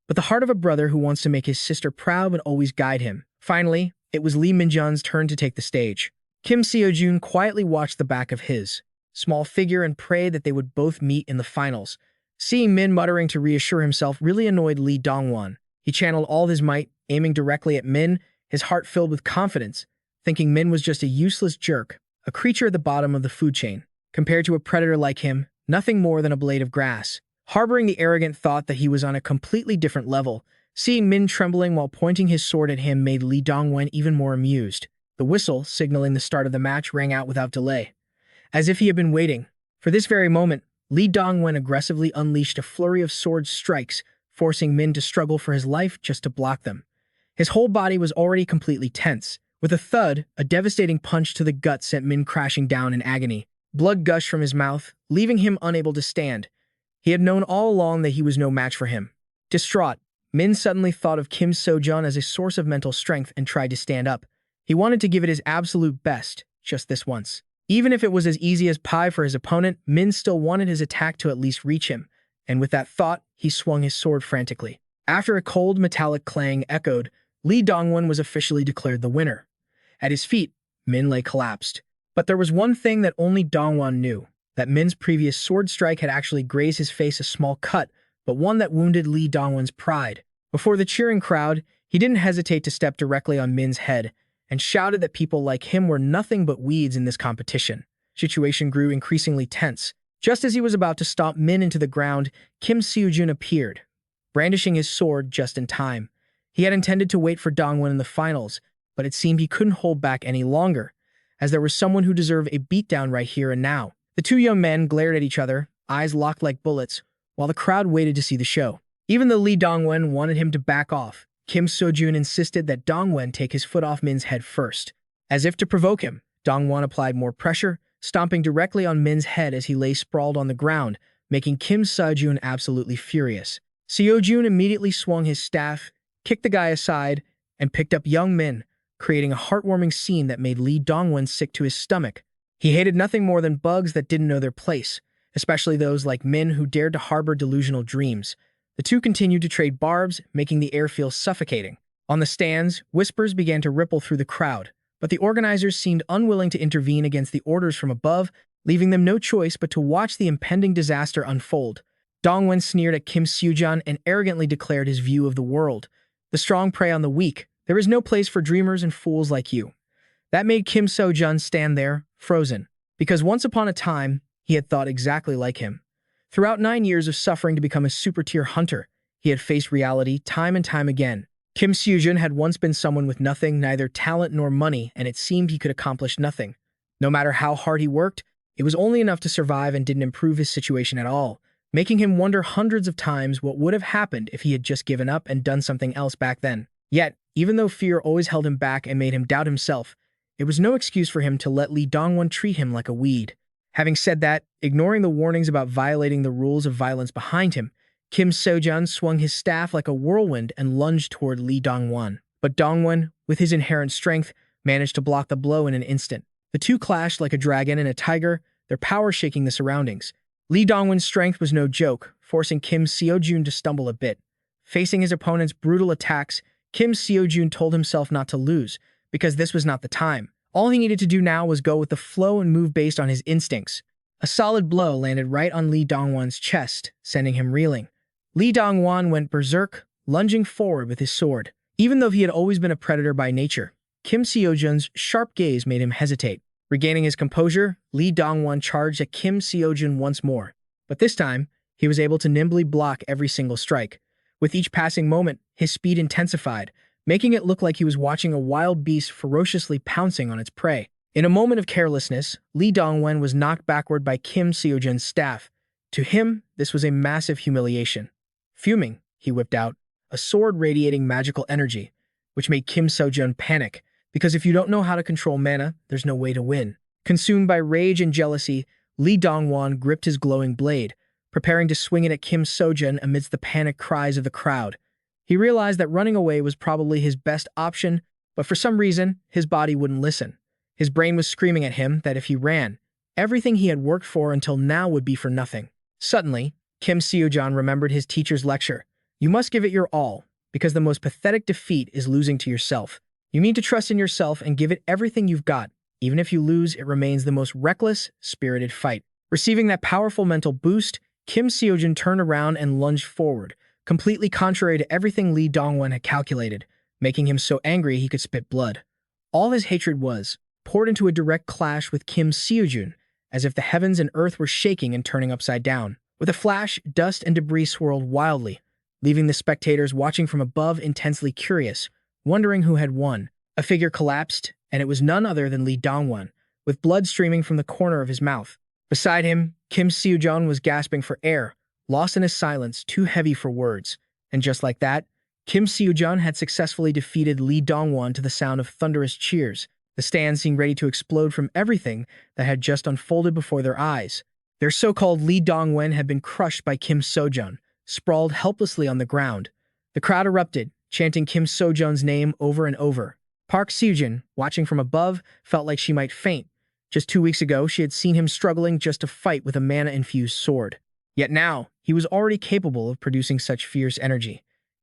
But the heart of a brother who wants to make his sister proud would always guide him. Finally, it was Lee Min-jun's turn to take the stage. Kim Seojun quietly watched the back of his small figure and prayed that they would both meet in the finals. Seeing Min muttering to reassure himself really annoyed Lee Dongwon. He channeled all his might, aiming directly at Min, his heart filled with confidence, thinking Min was just a useless jerk, a creature at the bottom of the food chain. Compared to a predator like him, nothing more than a blade of grass. Harboring the arrogant thought that he was on a completely different level, seeing Min trembling while pointing his sword at him made Lee Dongwon even more amused. The whistle, signaling the start of the match, rang out without delay. As if he had been waiting. For this very moment, Lee Dongwon aggressively unleashed a flurry of sword strikes, forcing Min to struggle for his life just to block them. His whole body was already completely tense. With a thud, a devastating punch to the gut sent Min crashing down in agony. Blood gushed from his mouth, leaving him unable to stand. He had known all along that he was no match for him. Distraught, Min suddenly thought of Kim Seojun as a source of mental strength and tried to stand up. He wanted to give it his absolute best, just this once. Even if it was as easy as pie for his opponent, Min still wanted his attack to at least reach him, and with that thought, he swung his sword frantically. After a cold metallic clang echoed, Lee Dongwon was officially declared the winner. At his feet, Min lay collapsed. But there was one thing that only Dongwon knew, that Min's previous sword strike had actually grazed his face a small cut, but one that wounded Lee Dongwon's pride. Before the cheering crowd, he didn't hesitate to step directly on Min's head, and shouted that people like him were nothing but weeds in this competition. Situation grew increasingly tense. Just as he was about to stomp Min into the ground, Kim Seojun appeared, brandishing his sword just in time. He had intended to wait for Dongwon in the finals, but it seemed he couldn't hold back any longer, as there was someone who deserved a beatdown right here and now. The two young men glared at each other, eyes locked like bullets, while the crowd waited to see the show. Even though Lee Dongwon wanted him to back off, Kim Seojun insisted that Dongwon take his foot off Min's head first. As if to provoke him, Dongwon applied more pressure, stomping directly on Min's head as he lay sprawled on the ground, making Kim Seojun absolutely furious. Seojun immediately swung his staff, kicked the guy aside, and picked up young Min, creating a heartwarming scene that made Lee Dongwon sick to his stomach. He hated nothing more than bugs that didn't know their place, especially those like Min who dared to harbor delusional dreams. The two continued to trade barbs, making the air feel suffocating. On the stands, whispers began to ripple through the crowd, but the organizers seemed unwilling to intervene against the orders from above, leaving them no choice but to watch the impending disaster unfold. Dongwen sneered at Kim Seojun and arrogantly declared his view of the world. The strong prey on the weak. There is no place for dreamers and fools like you. That made Kim Seojun stand there, frozen, because once upon a time, he had thought exactly like him. Throughout 9 years of suffering to become a super-tier hunter, he had faced reality time and time again. Kim Seojun had once been someone with nothing, neither talent nor money, and it seemed he could accomplish nothing. No matter how hard he worked, it was only enough to survive and didn't improve his situation at all, making him wonder hundreds of times what would have happened if he had just given up and done something else back then. Yet, even though fear always held him back and made him doubt himself, it was no excuse for him to let Lee Dongwon treat him like a weed. Having said that, ignoring the warnings about violating the rules of violence behind him, Kim Seojun swung his staff like a whirlwind and lunged toward Lee Dongwon. But Dongwon, with his inherent strength, managed to block the blow in an instant. The two clashed like a dragon and a tiger, their power shaking the surroundings. Lee Dongwon's strength was no joke, forcing Kim Seojun to stumble a bit. Facing his opponent's brutal attacks, Kim Seojun told himself not to lose, because this was not the time. All he needed to do now was go with the flow and move based on his instincts. A solid blow landed right on Lee Dongwon's chest, sending him reeling. Lee Dongwon went berserk, lunging forward with his sword. Even though he had always been a predator by nature, Kim Seojun's sharp gaze made him hesitate. Regaining his composure, Lee Dongwon charged at Kim Seojun once more. But this time, he was able to nimbly block every single strike. With each passing moment, his speed intensified, making it look like he was watching a wild beast ferociously pouncing on its prey. In a moment of carelessness, Lee Dongwon was knocked backward by Kim Seojun's staff. To him, this was a massive humiliation. Fuming, he whipped out a sword radiating magical energy, which made Kim Seojun panic, because if you don't know how to control mana, there's no way to win. Consumed by rage and jealousy, Lee Dongwon gripped his glowing blade, preparing to swing it at Kim Seojun amidst the panicked cries of the crowd. He realized that running away was probably his best option, but for some reason, his body wouldn't listen. His brain was screaming at him that if he ran, everything he had worked for until now would be for nothing. Suddenly, Kim Seojun remembered his teacher's lecture. You must give it your all, because the most pathetic defeat is losing to yourself. You need to trust in yourself and give it everything you've got. Even if you lose, it remains the most reckless, spirited fight. Receiving that powerful mental boost, Kim Seojun turned around and lunged forward, completely contrary to everything Lee Dongwon had calculated, making him so angry he could spit blood. All his hatred was poured into a direct clash with Kim Seojun, as if the heavens and earth were shaking and turning upside down. With a flash, dust and debris swirled wildly, leaving the spectators watching from above intensely curious, wondering who had won. A figure collapsed, and it was none other than Lee Dongwon, with blood streaming from the corner of his mouth. Beside him, Kim Seojun was gasping for air, lost in a silence too heavy for words. And just like that, Kim Seojun had successfully defeated Lee Dongwon to the sound of thunderous cheers. The stands seemed ready to explode from everything that had just unfolded before their eyes. Their so-called Lee Dongwon had been crushed by Kim Seojun, sprawled helplessly on the ground. The crowd erupted, chanting Kim Seojun's name over and over. Park Seojun, watching from above, felt like she might faint. Just 2 weeks ago, she had seen him struggling just to fight with a mana-infused sword. Yet now, he was already capable of producing such fierce energy.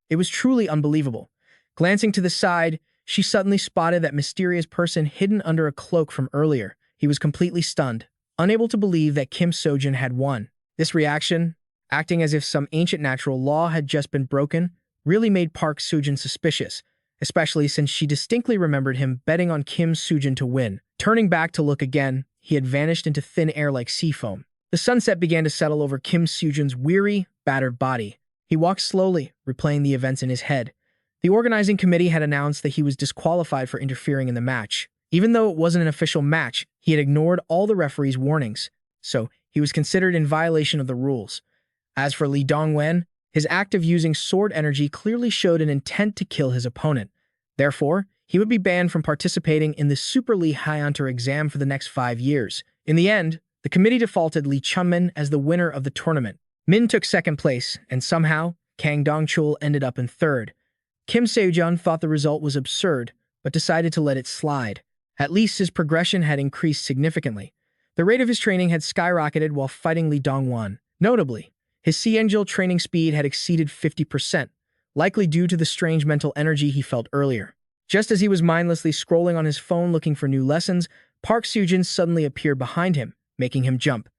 It was truly unbelievable. Glancing to the side, she suddenly spotted that mysterious person hidden under a cloak from earlier. He was completely stunned, unable to believe that Kim Seojun had won. This reaction, acting as if some ancient natural law had just been broken, really made Park Seojun suspicious, especially since she distinctly remembered him betting on Kim Seojun to win. Turning back to look again, he had vanished into thin air like sea foam. The sunset began to settle over Kim Seojun's weary, battered body. He walked slowly, replaying the events in his head. The organizing committee had announced that he was disqualified for interfering in the match. Even though it wasn't an official match, he had ignored all the referee's warnings, so he was considered in violation of the rules. As for Lee Dongwon, his act of using sword energy clearly showed an intent to kill his opponent. Therefore, he would be banned from participating in the Super Lee High Hunter exam for the next 5 years. In the end, the committee defaulted Lee Chunmin as the winner of the tournament. Min took second place, and somehow, Kang Dongchul ended up in third. Kim Seojun thought the result was absurd, but decided to let it slide. At least his progression had increased significantly. The rate of his training had skyrocketed while fighting Lee Dongwon. Notably, his Sea Angel training speed had exceeded 50%, likely due to the strange mental energy he felt earlier. Just as he was mindlessly scrolling on his phone looking for new lessons, Park Seojun suddenly appeared behind him, making him jump.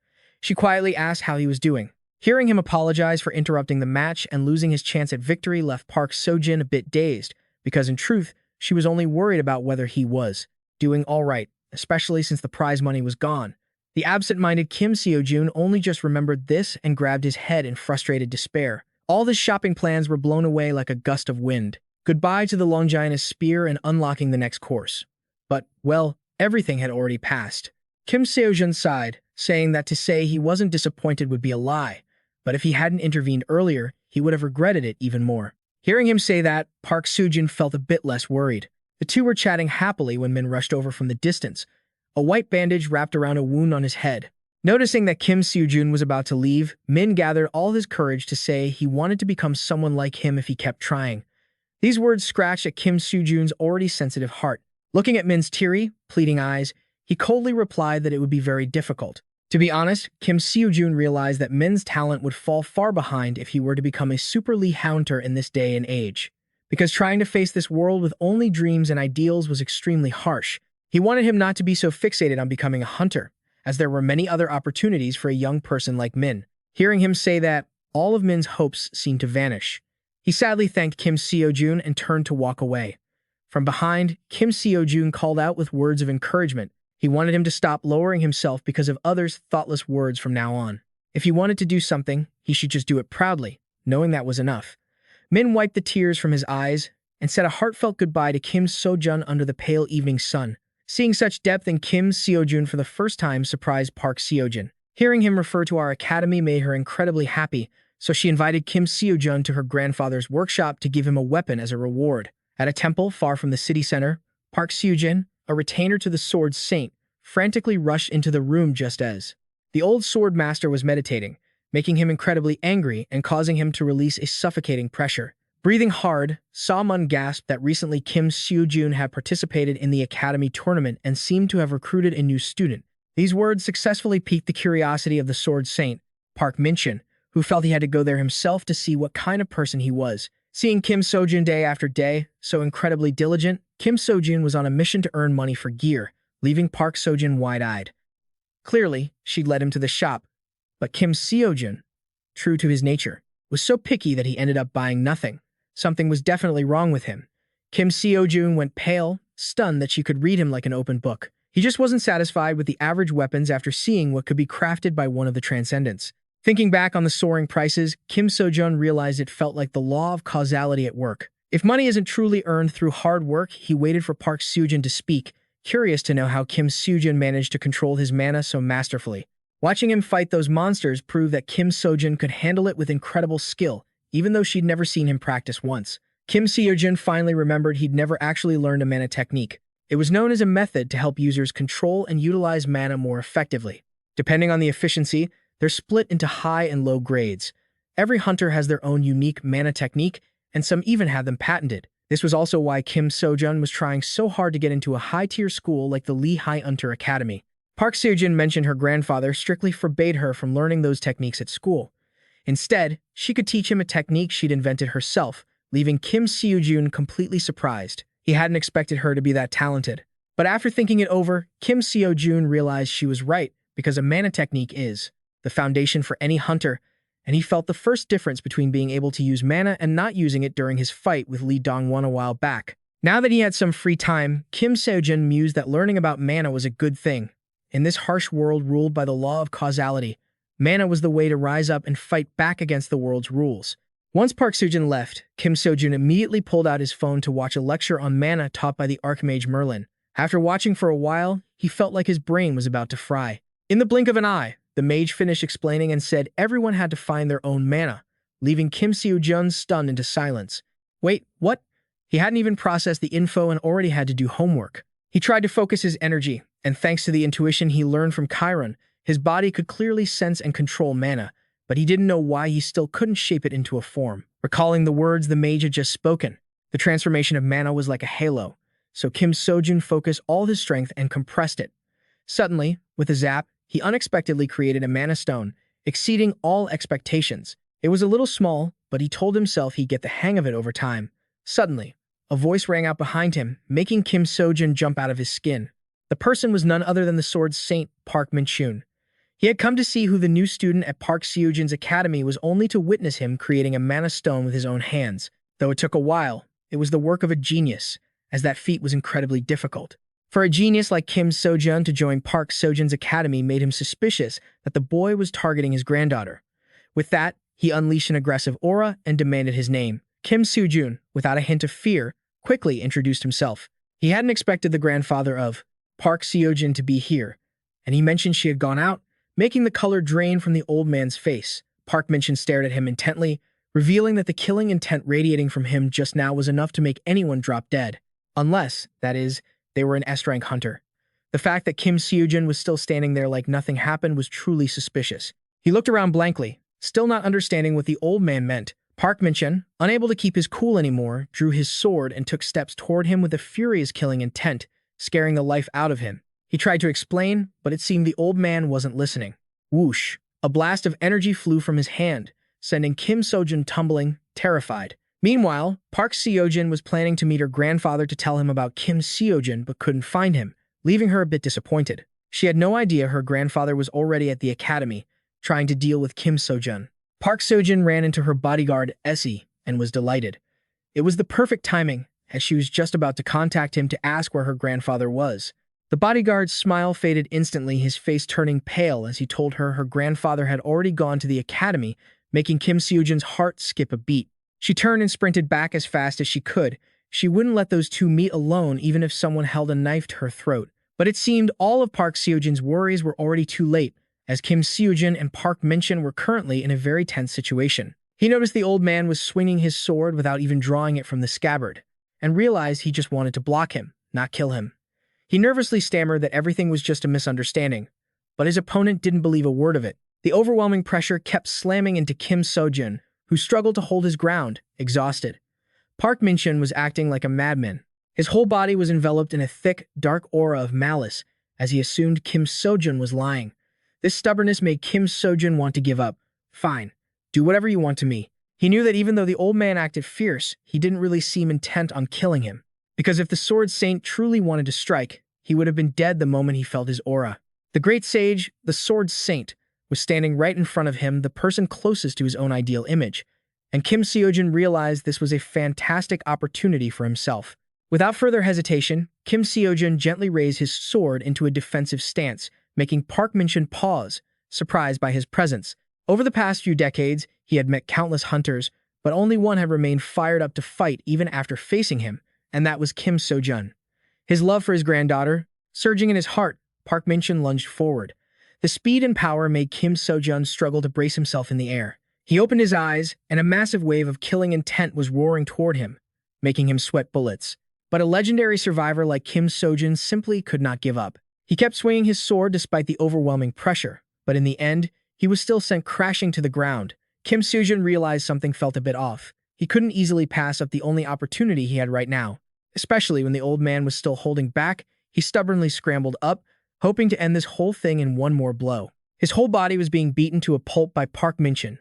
She quietly asked how he was doing. Hearing him apologize for interrupting the match and losing his chance at victory left Park Seojun a bit dazed, because in truth, she was only worried about whether he was doing all right, especially since the prize money was gone. The absent-minded Kim Seojun only just remembered this and grabbed his head in frustrated despair. All his shopping plans were blown away like a gust of wind. Goodbye to the Longinus spear and unlocking the next course. But, well, everything had already passed. Kim Seojun sighed, saying that to say he wasn't disappointed would be a lie, but if he hadn't intervened earlier, he would have regretted it even more. Hearing him say that, Park Seojun felt a bit less worried. The two were chatting happily when Min rushed over from the distance, a white bandage wrapped around a wound on his head. Noticing that Kim Seojun was about to leave, Min gathered all his courage to say he wanted to become someone like him if he kept trying. These words scratched at Kim Seojun's already sensitive heart. Looking at Min's teary, pleading eyes, he coldly replied that it would be very difficult. To be honest, Kim Seojun realized that Min's talent would fall far behind if he were to become a Super Lee hunter in this day and age. Because trying to face this world with only dreams and ideals was extremely harsh. He wanted him not to be so fixated on becoming a hunter, as there were many other opportunities for a young person like Min. Hearing him say that, all of Min's hopes seemed to vanish. He sadly thanked Kim Seojun and turned to walk away. From behind, Kim Seojun called out with words of encouragement. He wanted him to stop lowering himself because of others' thoughtless words from now on. If he wanted to do something, he should just do it proudly, knowing that was enough. Min wiped the tears from his eyes and said a heartfelt goodbye to Kim Seojun under the pale evening sun. Seeing such depth in Kim Seojun for the first time surprised Park Seojun. Hearing him refer to our academy made her incredibly happy, so she invited Kim Seojun to her grandfather's workshop to give him a weapon as a reward. At a temple far from the city center, Park Seojun, a retainer to the sword saint, frantically rushed into the room just as the old sword master was meditating, making him incredibly angry and causing him to release a suffocating pressure. Breathing hard, Samun gasped that recently Kim Seojun had participated in the academy tournament and seemed to have recruited a new student. These words successfully piqued the curiosity of the sword saint, Park Minchin, who felt he had to go there himself to see what kind of person he was. Seeing Kim Seojun day after day, so incredibly diligent, Kim Seojun was on a mission to earn money for gear, leaving Park Seojun wide-eyed. Clearly, she'd led him to the shop, but Kim Seojun, true to his nature, was so picky that he ended up buying nothing. Something was definitely wrong with him. Kim Seojun went pale, stunned that she could read him like an open book. He just wasn't satisfied with the average weapons after seeing what could be crafted by one of the Transcendents. Thinking back on the soaring prices, Kim Seojun realized it felt like the law of causality at work. If money isn't truly earned through hard work, he waited for Park Seojun to speak, curious to know how Kim Seojun managed to control his mana so masterfully. Watching him fight those monsters proved that Kim Seojun could handle it with incredible skill, even though she'd never seen him practice once. Kim Seojun finally remembered he'd never actually learned a mana technique. It was known as a method to help users control and utilize mana more effectively. Depending on the efficiency, they're split into high and low grades. Every hunter has their own unique mana technique, and some even have them patented. This was also why Kim Seojun was trying so hard to get into a high-tier school like the Lee Hunter Academy. Park Seojun mentioned her grandfather strictly forbade her from learning those techniques at school. Instead, she could teach him a technique she'd invented herself, leaving Kim Seojun completely surprised. He hadn't expected her to be that talented. But after thinking it over, Kim Seojun realized she was right, because a mana technique is the foundation for any hunter, and he felt the first difference between being able to use mana and not using it during his fight with Lee Dongwon a while back. Now that he had some free time, Kim Seojun mused that learning about mana was a good thing. In this harsh world ruled by the law of causality, mana was the way to rise up and fight back against the world's rules. Once Park Seojun left, Kim Seojun immediately pulled out his phone to watch a lecture on mana taught by the Archmage Merlin. After watching for a while, he felt like his brain was about to fry. In the blink of an eye, the mage finished explaining and said everyone had to find their own mana, leaving Kim Seojun stunned into silence. Wait, what? He hadn't even processed the info and already had to do homework. He tried to focus his energy, and thanks to the intuition he learned from Chiron, his body could clearly sense and control mana, but he didn't know why he still couldn't shape it into a form. Recalling the words the mage had just spoken, the transformation of mana was like a halo, so Kim Seojun focused all his strength and compressed it. Suddenly, with a zap, he unexpectedly created a mana stone, exceeding all expectations. It was a little small, but he told himself he'd get the hang of it over time. Suddenly, a voice rang out behind him, making Kim Seojun jump out of his skin. The person was none other than the sword saint, Park Min-chun. He had come to see who the new student at Park Seojun's academy was, only to witness him creating a mana stone with his own hands. Though it took a while, it was the work of a genius, as that feat was incredibly difficult. For a genius like Kim Seojun to join Park Seojun's academy made him suspicious that the boy was targeting his granddaughter. With that, he unleashed an aggressive aura and demanded his name. Kim Seojun, without a hint of fear, quickly introduced himself. He hadn't expected the grandfather of Park Seojun to be here, and he mentioned she had gone out, making the color drain from the old man's face. Park Min-chun stared at him intently, revealing that the killing intent radiating from him just now was enough to make anyone drop dead. Unless, that is, they were an S-rank hunter. The fact that Kim Seojun was still standing there like nothing happened was truly suspicious. He looked around blankly, still not understanding what the old man meant. Park Min-chun, unable to keep his cool anymore, drew his sword and took steps toward him with a furious killing intent, scaring the life out of him. He tried to explain, but it seemed the old man wasn't listening. Whoosh! A blast of energy flew from his hand, sending Kim Seojun tumbling, terrified. Meanwhile, Park Seojun was planning to meet her grandfather to tell him about Kim Seojun but couldn't find him, leaving her a bit disappointed. She had no idea her grandfather was already at the academy, trying to deal with Kim Seojun. Park Seojun ran into her bodyguard, Essie, and was delighted. It was the perfect timing, as she was just about to contact him to ask where her grandfather was. The bodyguard's smile faded instantly, his face turning pale as he told her grandfather had already gone to the academy, making Kim Seojun's heart skip a beat. She turned and sprinted back as fast as she could. She wouldn't let those two meet alone even if someone held a knife to her throat. But it seemed all of Park Seojun's worries were already too late, as Kim Seojun and Park Min-chun were currently in a very tense situation. He noticed the old man was swinging his sword without even drawing it from the scabbard, and realized he just wanted to block him, not kill him. He nervously stammered that everything was just a misunderstanding, but his opponent didn't believe a word of it. The overwhelming pressure kept slamming into Kim Seojun, who struggled to hold his ground, exhausted. Park Min-chun was acting like a madman. His whole body was enveloped in a thick, dark aura of malice, as he assumed Kim Seojun was lying. This stubbornness made Kim Seojun want to give up. Fine, do whatever you want to me. He knew that even though the old man acted fierce, he didn't really seem intent on killing him. Because if the Sword Saint truly wanted to strike, he would have been dead the moment he felt his aura. The great sage, the Sword Saint, was standing right in front of him, the person closest to his own ideal image, and Kim Seojun realized this was a fantastic opportunity for himself. Without further hesitation, Kim Seojun gently raised his sword into a defensive stance, making Park Min-chun pause, surprised by his presence. Over the past few decades, he had met countless hunters, but only one had remained fired up to fight even after facing him, and that was Kim Seojun. His love for his granddaughter, surging in his heart, Park Min-chun lunged forward. The speed and power made Kim Seojun struggle to brace himself in the air. He opened his eyes, and a massive wave of killing intent was roaring toward him, making him sweat bullets. But a legendary survivor like Kim Seojun simply could not give up. He kept swinging his sword despite the overwhelming pressure, but in the end, he was still sent crashing to the ground. Kim Seojun realized something felt a bit off. He couldn't easily pass up the only opportunity he had right now. Especially when the old man was still holding back, he stubbornly scrambled up, hoping to end this whole thing in one more blow. His whole body was being beaten to a pulp by Park Min-chun.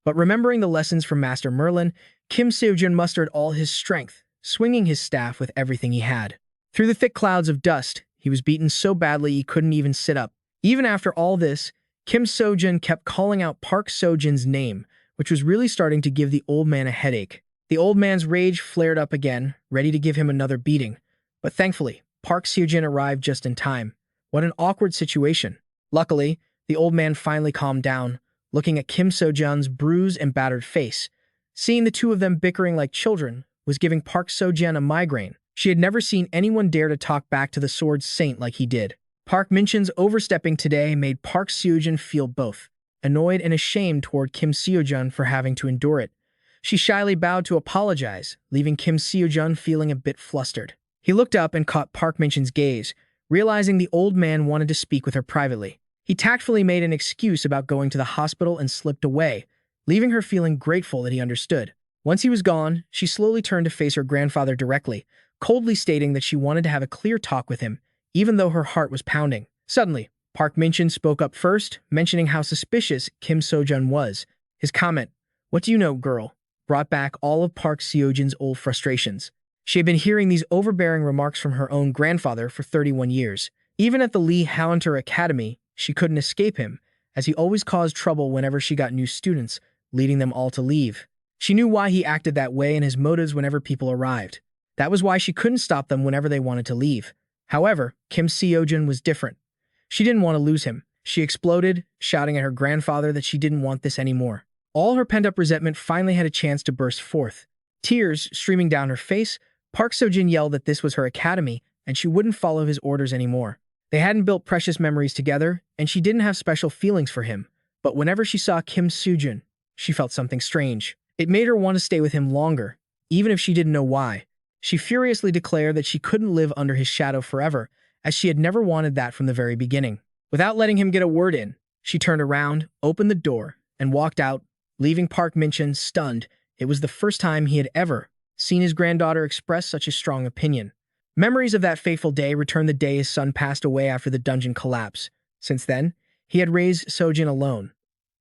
But remembering the lessons from Master Merlin, Kim Seojun mustered all his strength, swinging his staff with everything he had. Through the thick clouds of dust, he was beaten so badly he couldn't even sit up. Even after all this, Kim Seojun kept calling out Park Seojun's name, which was really starting to give the old man a headache. The old man's rage flared up again, ready to give him another beating. But thankfully, Park Seojun arrived just in time. What an awkward situation. Luckily, the old man finally calmed down, looking at Kim Seojun's bruised and battered face. Seeing the two of them bickering like children was giving Park Seojun a migraine. She had never seen anyone dare to talk back to the Sword Saint like he did. Park Min-chun's overstepping today made Park Seojun feel both annoyed and ashamed toward Kim Seojun for having to endure it. She shyly bowed to apologize, leaving Kim Seojun feeling a bit flustered. He looked up and caught Park Min-chun's gaze, realizing the old man wanted to speak with her privately. He tactfully made an excuse about going to the hospital and slipped away, leaving her feeling grateful that he understood. Once he was gone, she slowly turned to face her grandfather directly, coldly stating that she wanted to have a clear talk with him, even though her heart was pounding. Suddenly, Park Min-chun spoke up first, mentioning how suspicious Kim Seojun was. His comment, "What do you know, girl?" brought back all of Park Seojun's old frustrations. She had been hearing these overbearing remarks from her own grandfather for 31 years. Even at the Lee Hunter Academy, she couldn't escape him, as he always caused trouble whenever she got new students, leading them all to leave. She knew why he acted that way and his motives whenever people arrived. That was why she couldn't stop them whenever they wanted to leave. However, Kim Seojun was different. She didn't want to lose him. She exploded, shouting at her grandfather that she didn't want this anymore. All her pent-up resentment finally had a chance to burst forth. Tears streaming down her face, Park Seojun yelled that this was her academy and she wouldn't follow his orders anymore. They hadn't built precious memories together, and she didn't have special feelings for him. But whenever she saw Kim Seojun, she felt something strange. It made her want to stay with him longer, even if she didn't know why. She furiously declared that she couldn't live under his shadow forever, as she had never wanted that from the very beginning. Without letting him get a word in, she turned around, opened the door, and walked out, leaving Park Min-chun stunned. It was the first time he had ever seen his granddaughter express such a strong opinion. Memories of that fateful day returned the day his son passed away after the dungeon collapse. Since then, he had raised Seojun alone.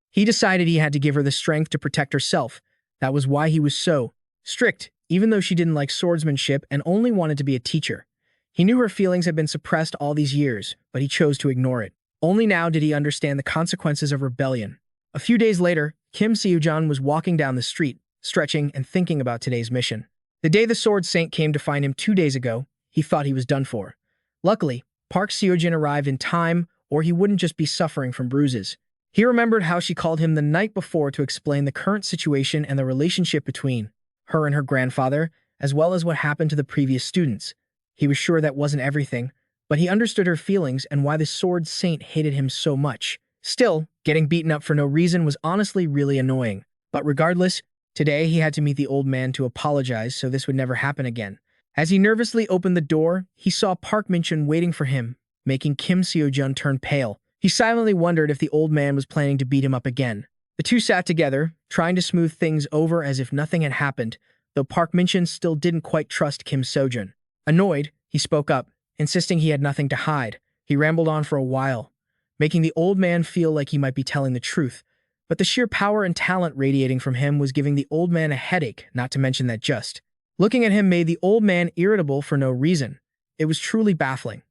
He decided he had to give her the strength to protect herself. That was why he was so strict, even though she didn't like swordsmanship and only wanted to be a teacher. He knew her feelings had been suppressed all these years, but he chose to ignore it. Only now did he understand the consequences of rebellion. A few days later, Kim Seojun was walking down the street, stretching and thinking about today's mission. The day the Sword Saint came to find him 2 days ago, he thought he was done for. Luckily, Park Seojun arrived in time, or he wouldn't just be suffering from bruises. He remembered how she called him the night before to explain the current situation and the relationship between her and her grandfather, as well as what happened to the previous students. He was sure that wasn't everything, but he understood her feelings and why the Sword Saint hated him so much. Still, getting beaten up for no reason was honestly really annoying. But regardless, today he had to meet the old man to apologize so this would never happen again. As he nervously opened the door, he saw Park Min-chun waiting for him, making Kim Seojun turn pale. He silently wondered if the old man was planning to beat him up again. The two sat together, trying to smooth things over as if nothing had happened, though Park Min-chun still didn't quite trust Kim Seojun. Annoyed, he spoke up, insisting he had nothing to hide. He rambled on for a while, making the old man feel like he might be telling the truth. But the sheer power and talent radiating from him was giving the old man a headache, not to mention that just looking at him made the old man irritable for no reason. It was truly baffling.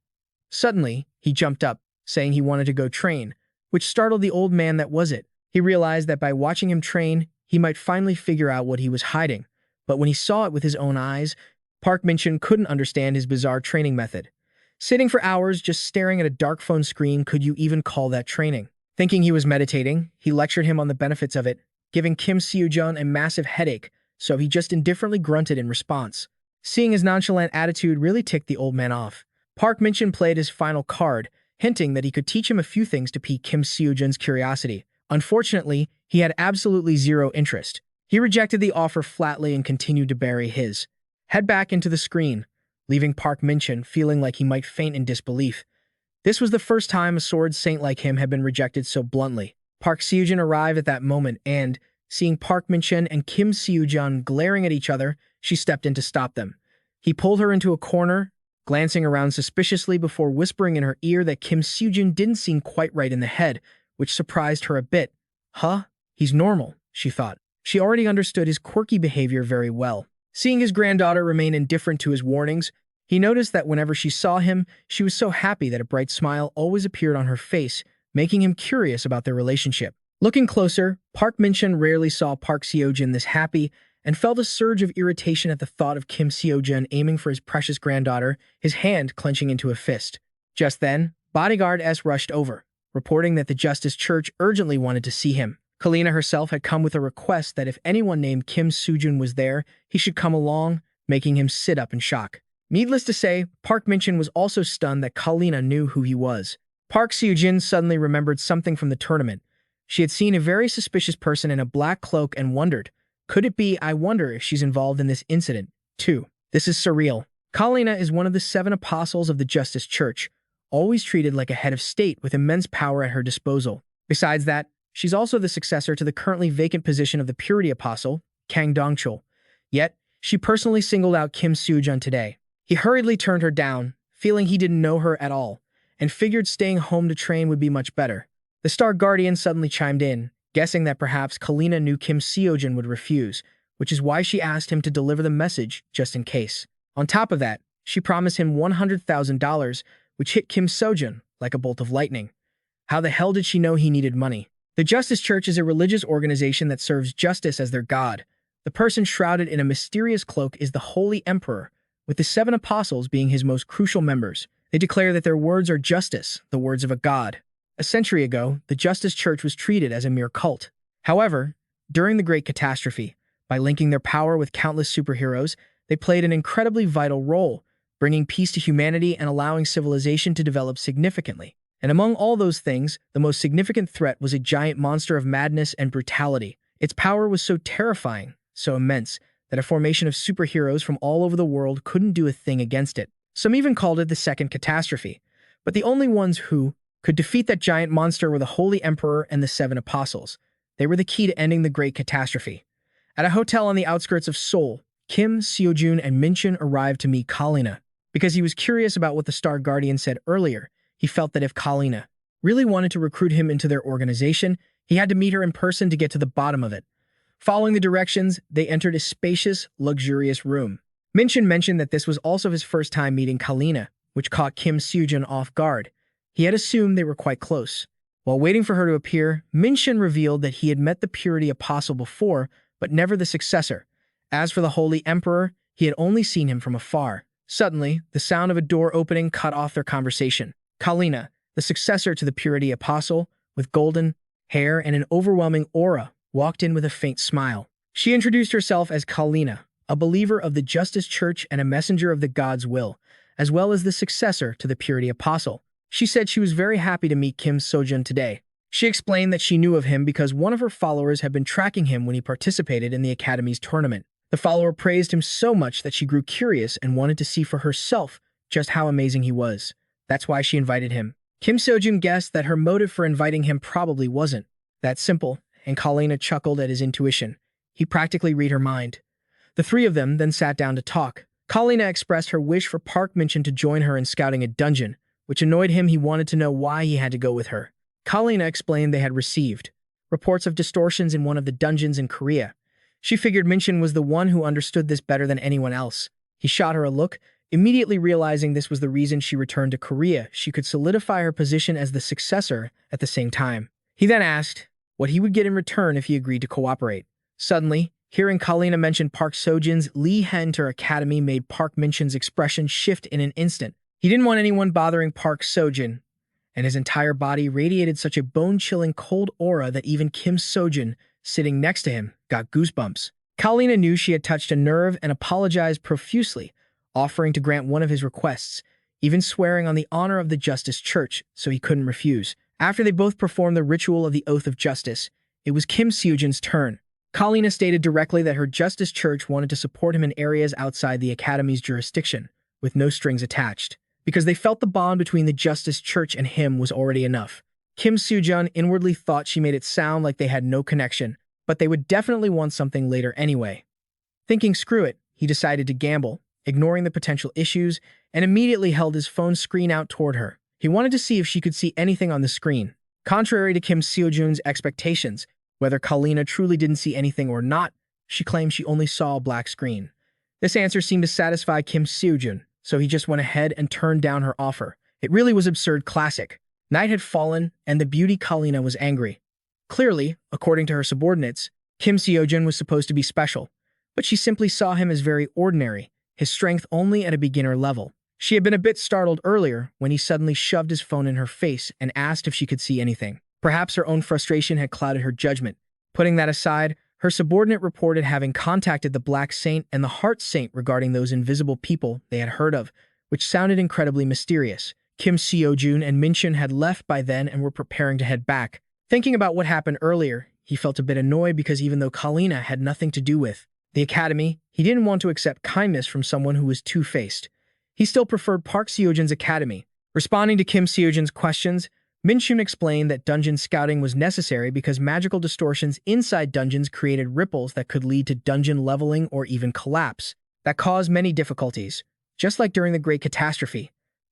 Suddenly, he jumped up, saying he wanted to go train, which startled the old man. That was it. He realized that by watching him train, he might finally figure out what he was hiding. But when he saw it with his own eyes, Park Min-chun couldn't understand his bizarre training method. Sitting for hours just staring at a dark phone screen, could you even call that training? Thinking he was meditating, he lectured him on the benefits of it, giving Kim Seojun a massive headache, so he just indifferently grunted in response. Seeing his nonchalant attitude really ticked the old man off. Park Min-chun played his final card, hinting that he could teach him a few things to pique Kim Seojun's curiosity. Unfortunately, he had absolutely zero interest. He rejected the offer flatly and continued to bury his head back into the screen, leaving Park Min-chun feeling like he might faint in disbelief. This was the first time a sword saint like him had been rejected so bluntly. Park Seojun arrived at that moment and, seeing Park Min-chun and Kim Seojun glaring at each other, she stepped in to stop them. He pulled her into a corner, glancing around suspiciously before whispering in her ear that Kim Seojun didn't seem quite right in the head, which surprised her a bit. Huh? He's normal, she thought. She already understood his quirky behavior very well. Seeing his granddaughter remain indifferent to his warnings, he noticed that whenever she saw him, she was so happy that a bright smile always appeared on her face, making him curious about their relationship. Looking closer, Park Min-chun rarely saw Park Seojun this happy and felt a surge of irritation at the thought of Kim Seojun aiming for his precious granddaughter, his hand clenching into a fist. Just then, bodyguard S rushed over, reporting that the Justice Church urgently wanted to see him. Kalina herself had come with a request that if anyone named Kim Seojun was there, he should come along, making him sit up in shock. Needless to say, Park Min-chun was also stunned that Kalina knew who he was. Park Seojun suddenly remembered something from the tournament. She had seen a very suspicious person in a black cloak and wondered, could it be? I wonder if she's involved in this incident, too. This is surreal. Kalina is one of the 7 apostles of the Justice Church, always treated like a head of state with immense power at her disposal. Besides that, she's also the successor to the currently vacant position of the Purity Apostle, Kang Dongchul. Yet, she personally singled out Kim Seojun today. He hurriedly turned her down, feeling he didn't know her at all, and figured staying home to train would be much better. The Star Guardian suddenly chimed in, guessing that perhaps Kalina knew Kim Seojun would refuse, which is why she asked him to deliver the message just in case. On top of that, she promised him $100,000, which hit Kim Seojun like a bolt of lightning. How the hell did she know he needed money? The Justice Church is a religious organization that serves justice as their god. The person shrouded in a mysterious cloak is the Holy Emperor, with the 7 apostles being his most crucial members. They declare that their words are justice, the words of a god. A century ago, the Justice Church was treated as a mere cult. However, during the Great Catastrophe, by linking their power with countless superheroes, they played an incredibly vital role, bringing peace to humanity and allowing civilization to develop significantly. And among all those things, the most significant threat was a giant monster of madness and brutality. Its power was so terrifying, so immense, that a formation of superheroes from all over the world couldn't do a thing against it. Some even called it the Second Catastrophe. But the only ones who could defeat that giant monster were the Holy Emperor and the 7 apostles. They were the key to ending the Great Catastrophe. At a hotel on the outskirts of Seoul, Kim, Seojun, and Minchun arrived to meet Kalina. Because he was curious about what the Star Guardian said earlier, he felt that if Kalina really wanted to recruit him into their organization, he had to meet her in person to get to the bottom of it. Following the directions, they entered a spacious, luxurious room. Minchun mentioned that this was also his first time meeting Kalina, which caught Kim Seojun off guard. He had assumed they were quite close. While waiting for her to appear, Minchun revealed that he had met the Purity Apostle before, but never the successor. As for the Holy Emperor, he had only seen him from afar. Suddenly, the sound of a door opening cut off their conversation. Kalina, the successor to the Purity Apostle, with golden hair and an overwhelming aura, walked in with a faint smile. She introduced herself as Kalina, a believer of the Justice Church and a messenger of the God's will, as well as the successor to the Purity Apostle. She said she was very happy to meet Kim Seojun today. She explained that she knew of him because one of her followers had been tracking him when he participated in the Academy's tournament. The follower praised him so much that she grew curious and wanted to see for herself just how amazing he was. That's why she invited him. Kim Seojun guessed that her motive for inviting him probably wasn't that simple, and Kalina chuckled at his intuition. He practically read her mind. The 3 of them then sat down to talk. Kalina expressed her wish for Park Min-chun to join her in scouting a dungeon, which annoyed him. He wanted to know why he had to go with her. Kalina explained they had received reports of distortions in one of the dungeons in Korea. She figured Minchun was the one who understood this better than anyone else. He shot her a look, immediately realizing this was the reason she returned to Korea. She could solidify her position as the successor at the same time. He then asked what he would get in return if he agreed to cooperate. Suddenly, hearing Kalina mention Park Seojun's Lee Henter Academy made Park Minchun's expression shift in an instant. He didn't want anyone bothering Park Seojun, and his entire body radiated such a bone-chilling cold aura that even Kim Seojun, sitting next to him, got goosebumps. Kalina knew she had touched a nerve and apologized profusely, offering to grant one of his requests, even swearing on the honor of the Justice Church, so he couldn't refuse. After they both performed the ritual of the Oath of Justice, it was Kim Seojun's turn. Kalina stated directly that her Justice Church wanted to support him in areas outside the Academy's jurisdiction, with no strings attached, because they felt the bond between the Justice Church and him was already enough. Kim Seojun inwardly thought she made it sound like they had no connection, but they would definitely want something later anyway. Thinking screw it, he decided to gamble, ignoring the potential issues, and immediately held his phone screen out toward her. He wanted to see if she could see anything on the screen. Contrary to Kim Seojun's expectations, whether Kalina truly didn't see anything or not, she claimed she only saw a black screen. This answer seemed to satisfy Kim Seojun, so he just went ahead and turned down her offer. It really was absurd classic. Night had fallen, and the beauty Kalina was angry. Clearly, according to her subordinates, Kim Seojun was supposed to be special, but she simply saw him as very ordinary, his strength only at a beginner level. She had been a bit startled earlier when he suddenly shoved his phone in her face and asked if she could see anything. Perhaps her own frustration had clouded her judgment. Putting that aside, her subordinate reported having contacted the Black Saint and the Heart Saint regarding those invisible people they had heard of, which sounded incredibly mysterious. Kim Seojun and Minchun had left by then and were preparing to head back. Thinking about what happened earlier, he felt a bit annoyed because even though Kalina had nothing to do with the Academy, he didn't want to accept kindness from someone who was two-faced. He still preferred Park Seojun's Academy. Responding to Kim Seojun's questions, Minchun explained that dungeon scouting was necessary because magical distortions inside dungeons created ripples that could lead to dungeon leveling or even collapse, that caused many difficulties, just like during the Great Catastrophe.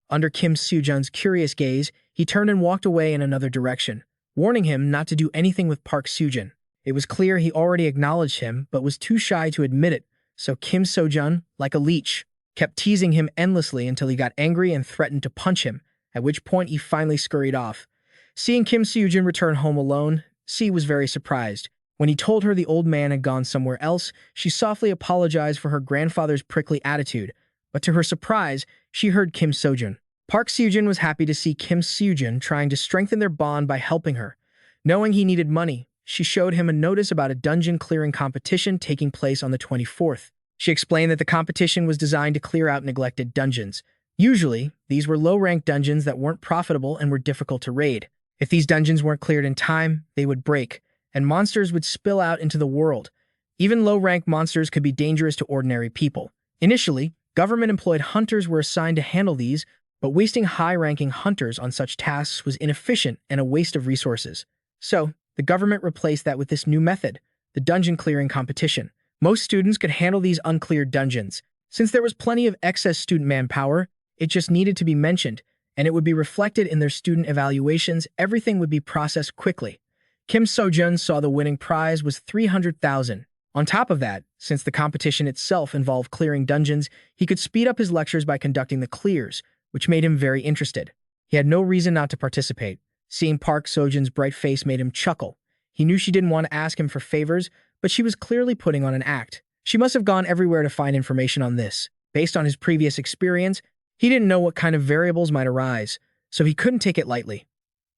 Under Kim Seojun's curious gaze, he turned and walked away in another direction, warning him not to do anything with Park Seojun. It was clear he already acknowledged him, but was too shy to admit it, so Kim Seojun, like a leech, kept teasing him endlessly until he got angry and threatened to punch him, at which point he finally scurried off. Seeing Kim Seojun return home alone, Si was very surprised. When he told her the old man had gone somewhere else, she softly apologized for her grandfather's prickly attitude, but to her surprise, she heard Kim Seojun. Park Seojun was happy to see Kim Seojun trying to strengthen their bond by helping her. Knowing he needed money, she showed him a notice about a dungeon clearing competition taking place on the 24th. She explained that the competition was designed to clear out neglected dungeons. Usually, these were low-ranked dungeons that weren't profitable and were difficult to raid. If these dungeons weren't cleared in time, they would break, and monsters would spill out into the world. Even low-ranked monsters could be dangerous to ordinary people. Initially, government-employed hunters were assigned to handle these, but wasting high-ranking hunters on such tasks was inefficient and a waste of resources. So, the government replaced that with this new method, the dungeon clearing competition. Most students could handle these uncleared dungeons. Since there was plenty of excess student manpower, it just needed to be mentioned, and it would be reflected in their student evaluations. Everything would be processed quickly. Kim Seojun saw the winning prize was 300,000. On top of that, since the competition itself involved clearing dungeons, he could speed up his lectures by conducting the clears, which made him very interested. He had no reason not to participate. Seeing Park Seojun's bright face made him chuckle. He knew she didn't want to ask him for favors, but she was clearly putting on an act. She must have gone everywhere to find information on this. Based on his previous experience, he didn't know what kind of variables might arise, so he couldn't take it lightly.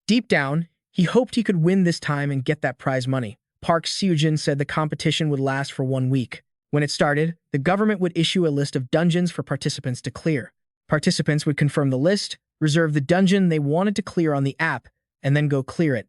Deep down, he hoped he could win this time and get that prize money. Park Seojun said the competition would last for 1 week. When it started, the government would issue a list of dungeons for participants to clear. Participants would confirm the list, reserve the dungeon they wanted to clear on the app, and then go clear it.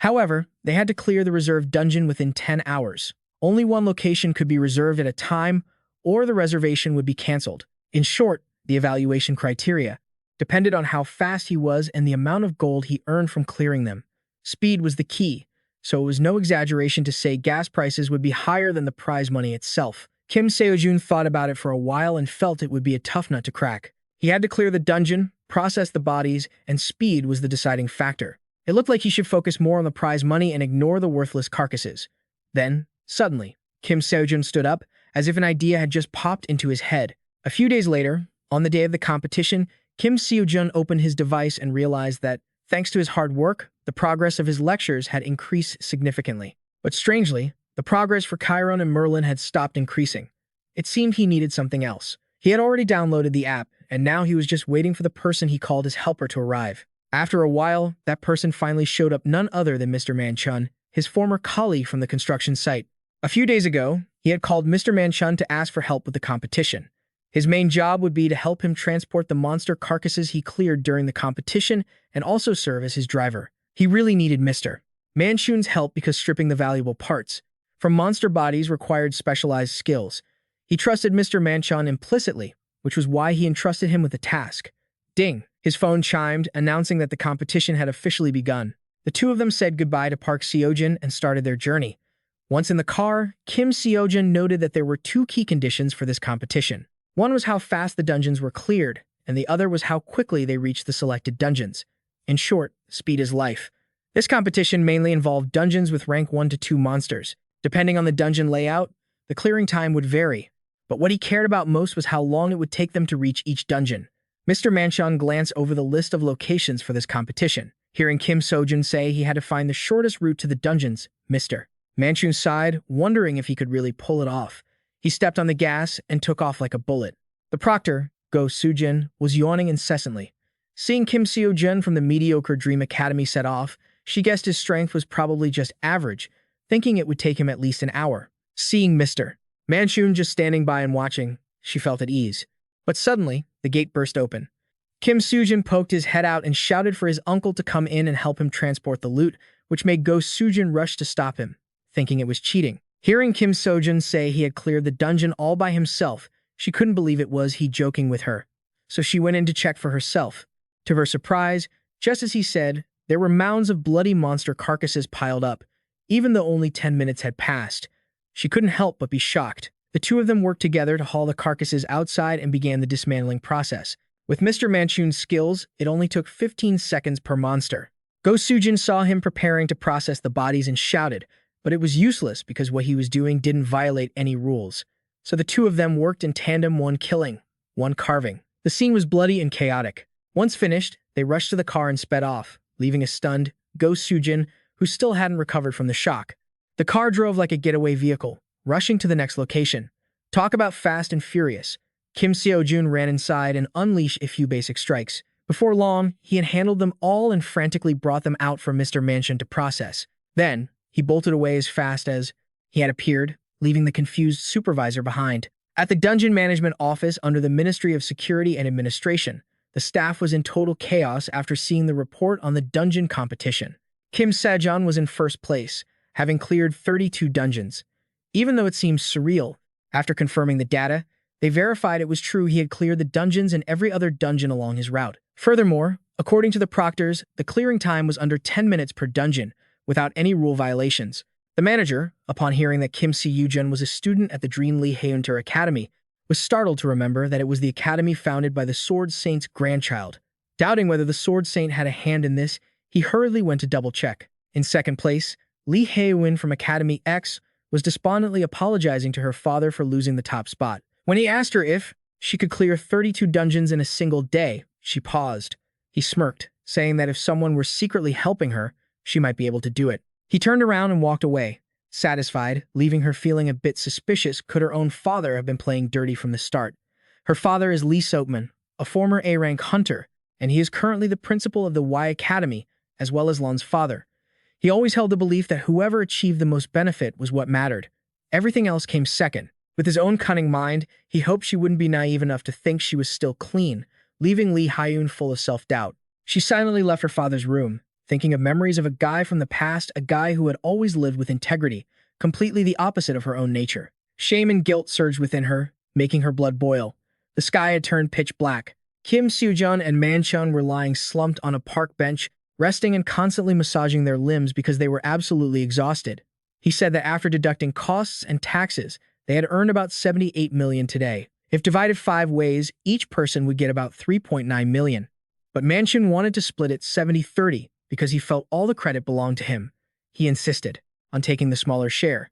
However, they had to clear the reserved dungeon within 10 hours. Only one location could be reserved at a time, or the reservation would be canceled. In short, the evaluation criteria depended on how fast he was and the amount of gold he earned from clearing them. Speed was the key, so it was no exaggeration to say gas prices would be higher than the prize money itself. Kim Seojun thought about it for a while and felt it would be a tough nut to crack. He had to clear the dungeon, process the bodies, and speed was the deciding factor. It looked like he should focus more on the prize money and ignore the worthless carcasses. Then, suddenly, Kim Seojun stood up, as if an idea had just popped into his head. A few days later, on the day of the competition, Kim Seojun opened his device and realized that, thanks to his hard work, the progress of his lectures had increased significantly. But strangely, the progress for Chiron and Merlin had stopped increasing. It seemed he needed something else. He had already downloaded the app, and now he was just waiting for the person he called his helper to arrive. After a while, that person finally showed up, none other than Mr. Manchun, his former colleague from the construction site. A few days ago, he had called Mr. Manchun to ask for help with the competition. His main job would be to help him transport the monster carcasses he cleared during the competition and also serve as his driver. He really needed Mr. Manchun's help because stripping the valuable parts from monster bodies required specialized skills. He trusted Mr. Manchun implicitly, which was why he entrusted him with the task. Ding! His phone chimed, announcing that the competition had officially begun. The two of them said goodbye to Park Seojun and started their journey. Once in the car, Kim Seojun noted that there were 2 key conditions for this competition. One was how fast the dungeons were cleared, and the other was how quickly they reached the selected dungeons. In short, speed is life. This competition mainly involved dungeons with rank 1 to 2 monsters. Depending on the dungeon layout, the clearing time would vary, but what he cared about most was how long it would take them to reach each dungeon. Mr. Manchun glanced over the list of locations for this competition. Hearing Kim Seojun say he had to find the shortest route to the dungeons, Mr. Manchun sighed, wondering if he could really pull it off. He stepped on the gas and took off like a bullet. The proctor, Go Sujin, was yawning incessantly. Seeing Kim Seojun from the mediocre Dream Academy set off, she guessed his strength was probably just average, thinking it would take him at least an hour. Seeing Mr. Manchun just standing by and watching, she felt at ease. But suddenly, the gate burst open. Kim Seojun poked his head out and shouted for his uncle to come in and help him transport the loot, which made Go Sujin rush to stop him, thinking it was cheating. Hearing Kim Seojun say he had cleared the dungeon all by himself, she couldn't believe it was he joking with her. So she went in to check for herself. To her surprise, just as he said, there were mounds of bloody monster carcasses piled up, even though only 10 minutes had passed. She couldn't help but be shocked. The two of them worked together to haul the carcasses outside and began the dismantling process. With Mr. Manchun's skills, it only took 15 seconds per monster. Go Sujin saw him preparing to process the bodies and shouted, but it was useless because what he was doing didn't violate any rules. So the two of them worked in tandem, one killing, one carving. The scene was bloody and chaotic. Once finished, they rushed to the car and sped off, leaving a stunned Seojun who still hadn't recovered from the shock. The car drove like a getaway vehicle, rushing to the next location. Talk about fast and furious. Kim Seojun ran inside and unleashed a few basic strikes. Before long, he had handled them all and frantically brought them out for Mr. Mansion to process. Then, he bolted away as fast as he had appeared, leaving the confused supervisor behind. At the dungeon management office under the Ministry of Security and Administration, the staff was in total chaos after seeing the report on the dungeon competition. Kim Seojun was in first place, having cleared 32 dungeons. Even though it seemed surreal, after confirming the data, they verified it was true. He had cleared the dungeons and every other dungeon along his route. Furthermore, according to the proctors, the clearing time was under 10 minutes per dungeon, without any rule violations. The manager, upon hearing that Kim Seojun was a student at the Dream Lee Haeunter Academy, was startled to remember that it was the academy founded by the Sword Saint's grandchild. Doubting whether the Sword Saint had a hand in this, he hurriedly went to double-check. In second place, Lee Haeun from Academy X was despondently apologizing to her father for losing the top spot. When he asked her if she could clear 32 dungeons in a single day, she paused. He smirked, saying that if someone were secretly helping her, she might be able to do it. He turned around and walked away, satisfied, leaving her feeling a bit suspicious. Could her own father have been playing dirty from the start? Her father is Lee Seojun, a former A-rank hunter, and he is currently the principal of the Y Academy, as well as Lon's father. He always held the belief that whoever achieved the most benefit was what mattered. Everything else came second. With his own cunning mind, he hoped she wouldn't be naive enough to think she was still clean, leaving Lee Haeun full of self-doubt. She silently left her father's room, thinking of memories of a guy from the past, a guy who had always lived with integrity, completely the opposite of her own nature. Shame and guilt surged within her, making her blood boil. The sky had turned pitch black. Kim Seojun and Manchun were lying slumped on a park bench, resting and constantly massaging their limbs because they were absolutely exhausted. He said that after deducting costs and taxes, they had earned about 78 million today. If divided 5 ways, each person would get about 3.9 million. But Manchun wanted to split it 70-30 because he felt all the credit belonged to him. He insisted on taking the smaller share,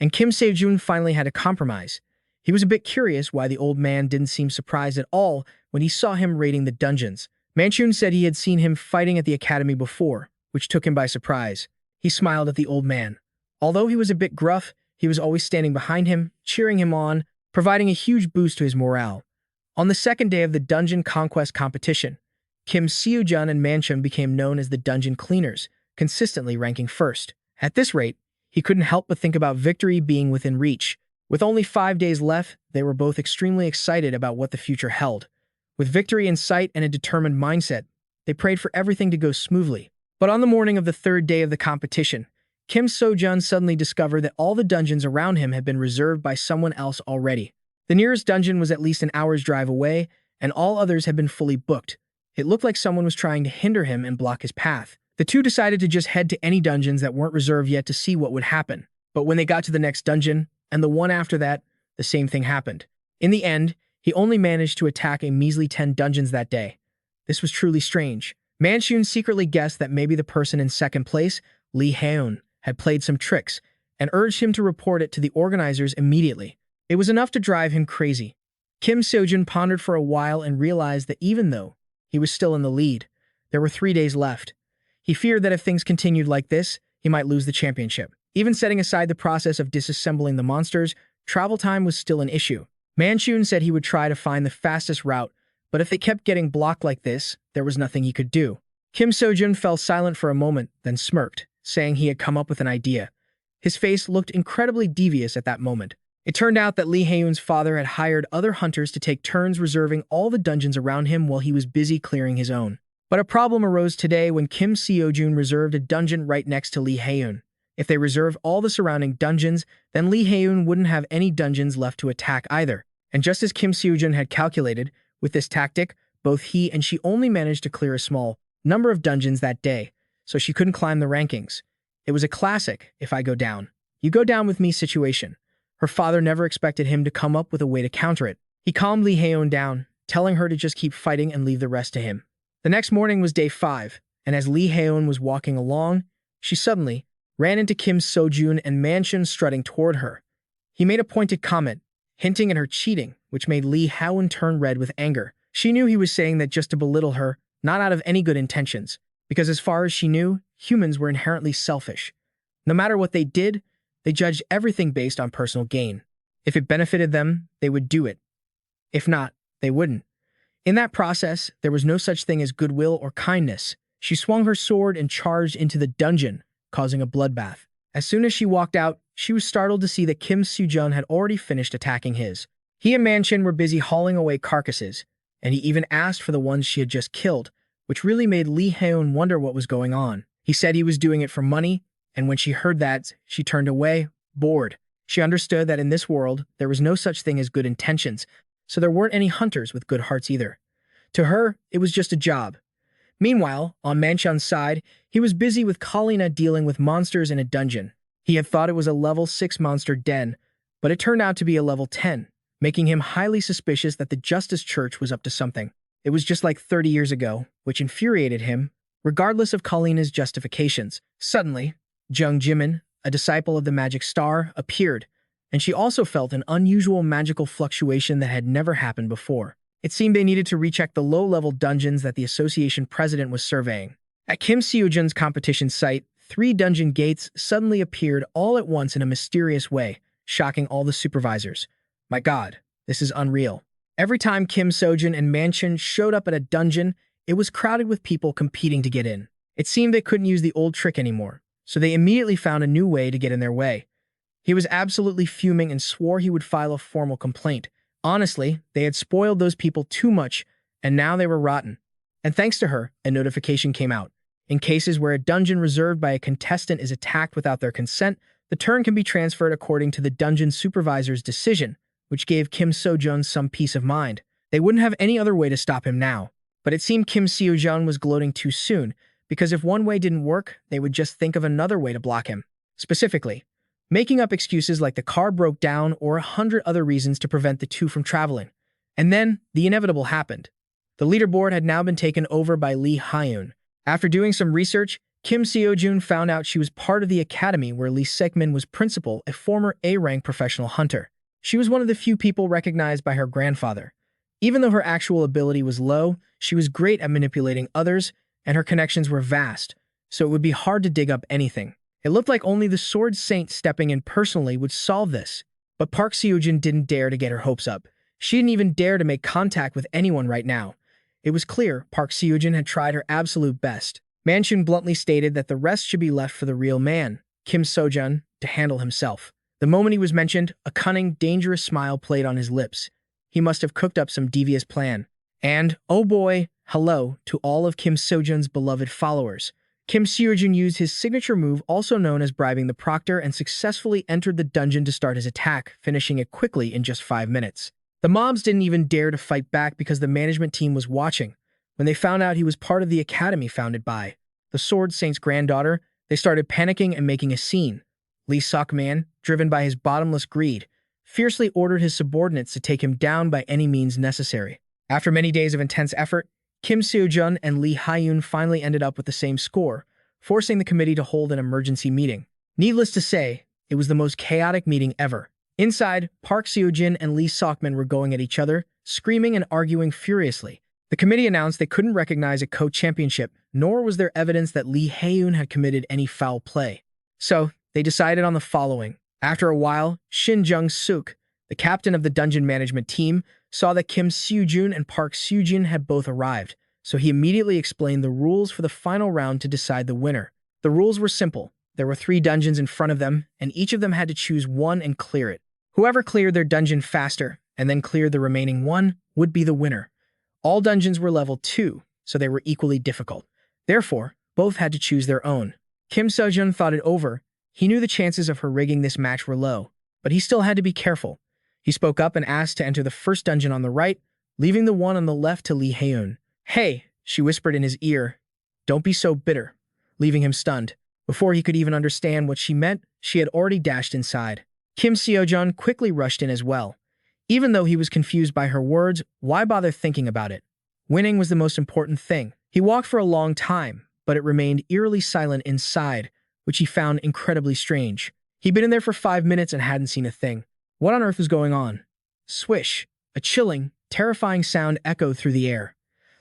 and Kim Seojun finally had a compromise. He was a bit curious why the old man didn't seem surprised at all when he saw him raiding the dungeons. Manchun said he had seen him fighting at the academy before, which took him by surprise. He smiled at the old man. Although he was a bit gruff, he was always standing behind him, cheering him on, providing a huge boost to his morale. On the second day of the dungeon conquest competition, Kim Seojun and Manchun became known as the dungeon cleaners, consistently ranking first. At this rate, he couldn't help but think about victory being within reach. With only 5 days left, they were both extremely excited about what the future held. With victory in sight and a determined mindset, they prayed for everything to go smoothly. But on the morning of the third day of the competition, Kim Seojun suddenly discovered that all the dungeons around him had been reserved by someone else already. The nearest dungeon was at least an hour's drive away, and all others had been fully booked. It looked like someone was trying to hinder him and block his path. The two decided to just head to any dungeons that weren't reserved yet to see what would happen. But when they got to the next dungeon, and the one after that, the same thing happened. In the end, he only managed to attack a measly 10 dungeons that day. This was truly strange. Manchun secretly guessed that maybe the person in second place, Lee Haeun, had played some tricks, and urged him to report it to the organizers immediately. It was enough to drive him crazy. Kim Seojun pondered for a while and realized that even though he was still in the lead, there were 3 days left. He feared that if things continued like this, he might lose the championship. Even setting aside the process of disassembling the monsters, travel time was still an issue. Manchun said he would try to find the fastest route, but if they kept getting blocked like this, there was nothing he could do. Kim Seojun fell silent for a moment, then smirked, saying he had come up with an idea. His face looked incredibly devious at that moment. It turned out that Lee Haeun's father had hired other hunters to take turns reserving all the dungeons around him while he was busy clearing his own. But a problem arose today when Kim Seojun reserved a dungeon right next to Lee Haeun. If they reserved all the surrounding dungeons, then Lee Haeun wouldn't have any dungeons left to attack either. And just as Kim Seojun had calculated, with this tactic, both he and she only managed to clear a small number of dungeons that day, so she couldn't climb the rankings. It was a classic, if I go down, you go down with me situation. Her father never expected him to come up with a way to counter it. He calmed Lee Haeun down, telling her to just keep fighting and leave the rest to him. The next morning was day 5, and as Lee Haeun was walking along, she suddenly ran into Kim Seojun and Manchun strutting toward her. He made a pointed comment, hinting at her cheating, which made Lee Haeun turn red with anger. She knew he was saying that just to belittle her, not out of any good intentions, because as far as she knew, humans were inherently selfish. No matter what they did, they judged everything based on personal gain. If it benefited them, they would do it. If not, they wouldn't. In that process, there was no such thing as goodwill or kindness. She swung her sword and charged into the dungeon, causing a bloodbath. As soon as she walked out, she was startled to see that Kim Seojun had already finished attacking his. He and Manchun were busy hauling away carcasses, and he even asked for the ones she had just killed, which really made Lee Haeun wonder what was going on. He said he was doing it for money, and when she heard that, she turned away, bored. She understood that in this world, there was no such thing as good intentions, so there weren't any hunters with good hearts either. To her, it was just a job. Meanwhile, on Manchun's side, he was busy with Kalina dealing with monsters in a dungeon. He had thought it was a level 6 monster den, but it turned out to be a level 10, making him highly suspicious that the Justice Church was up to something. It was just like 30 years ago, which infuriated him, regardless of Kalina's justifications. Suddenly, Jung Jimin, a disciple of the Magic Star, appeared, and she also felt an unusual magical fluctuation that had never happened before. It seemed they needed to recheck the low-level dungeons that the association president was surveying. At Kim Seojun's competition site, 3 dungeon gates suddenly appeared all at once in a mysterious way, shocking all the supervisors. My God, this is unreal. Every time Kim Seojun and Manchun showed up at a dungeon, it was crowded with people competing to get in. It seemed they couldn't use the old trick anymore, so they immediately found a new way to get in their way. He was absolutely fuming and swore he would file a formal complaint. Honestly, they had spoiled those people too much, and now they were rotten. And thanks to her, a notification came out. In cases where a dungeon reserved by a contestant is attacked without their consent, the turn can be transferred according to the dungeon supervisor's decision, which gave Kim Seojun some peace of mind. They wouldn't have any other way to stop him now. But it seemed Kim Seojun was gloating too soon, because if one way didn't work, they would just think of another way to block him. Specifically, making up excuses like the car broke down or 100 other reasons to prevent the two from traveling. And then, the inevitable happened. The leaderboard had now been taken over by Lee Haeun. After doing some research, Kim Seojun found out she was part of the academy where Lee Sekmin was principal, a former A-rank professional hunter. She was one of the few people recognized by her grandfather. Even though her actual ability was low, she was great at manipulating others, and her connections were vast, so it would be hard to dig up anything. It looked like only the Sword Saint stepping in personally would solve this, but Park Seojun didn't dare to get her hopes up. She didn't even dare to make contact with anyone right now. It was clear Park Seojun had tried her absolute best. Manchun bluntly stated that the rest should be left for the real man, Kim Seojun, to handle himself. The moment he was mentioned, a cunning, dangerous smile played on his lips. He must have cooked up some devious plan. And, oh boy, hello to all of Kim Seojun's beloved followers. Kim Seojun used his signature move, also known as bribing the proctor, and successfully entered the dungeon to start his attack, finishing it quickly in just 5 minutes. The mobs didn't even dare to fight back because the management team was watching. When they found out he was part of the academy founded by the Sword Saint's granddaughter, they started panicking and making a scene. Lee Sekmin, driven by his bottomless greed, fiercely ordered his subordinates to take him down by any means necessary. After many days of intense effort, Kim Seojun and Lee Haeun finally ended up with the same score, forcing the committee to hold an emergency meeting. Needless to say, it was the most chaotic meeting ever. Inside, Park Seojun and Lee Sekmin were going at each other, screaming and arguing furiously. The committee announced they couldn't recognize a co-championship, nor was there evidence that Lee Haeun had committed any foul play. So, they decided on the following. After a while, Shin Jung-suk, the captain of the dungeon management team, saw that Kim Seojun and Park Seojun had both arrived, so he immediately explained the rules for the final round to decide the winner. The rules were simple. There were 3 dungeons in front of them, and each of them had to choose one and clear it. Whoever cleared their dungeon faster, and then cleared the remaining one, would be the winner. All dungeons were level 2, so they were equally difficult. Therefore, both had to choose their own. Kim Seojun thought it over. He knew the chances of her rigging this match were low, but he still had to be careful. He spoke up and asked to enter the first dungeon on the right, leaving the one on the left to Lee Haeun. Hey, she whispered in his ear. Don't be so bitter, leaving him stunned. Before he could even understand what she meant, she had already dashed inside. Kim Seojun quickly rushed in as well. Even though he was confused by her words, why bother thinking about it? Winning was the most important thing. He walked for a long time, but it remained eerily silent inside, which he found incredibly strange. He'd been in there for 5 minutes and hadn't seen a thing. What on earth was going on? Swish! A chilling, terrifying sound echoed through the air.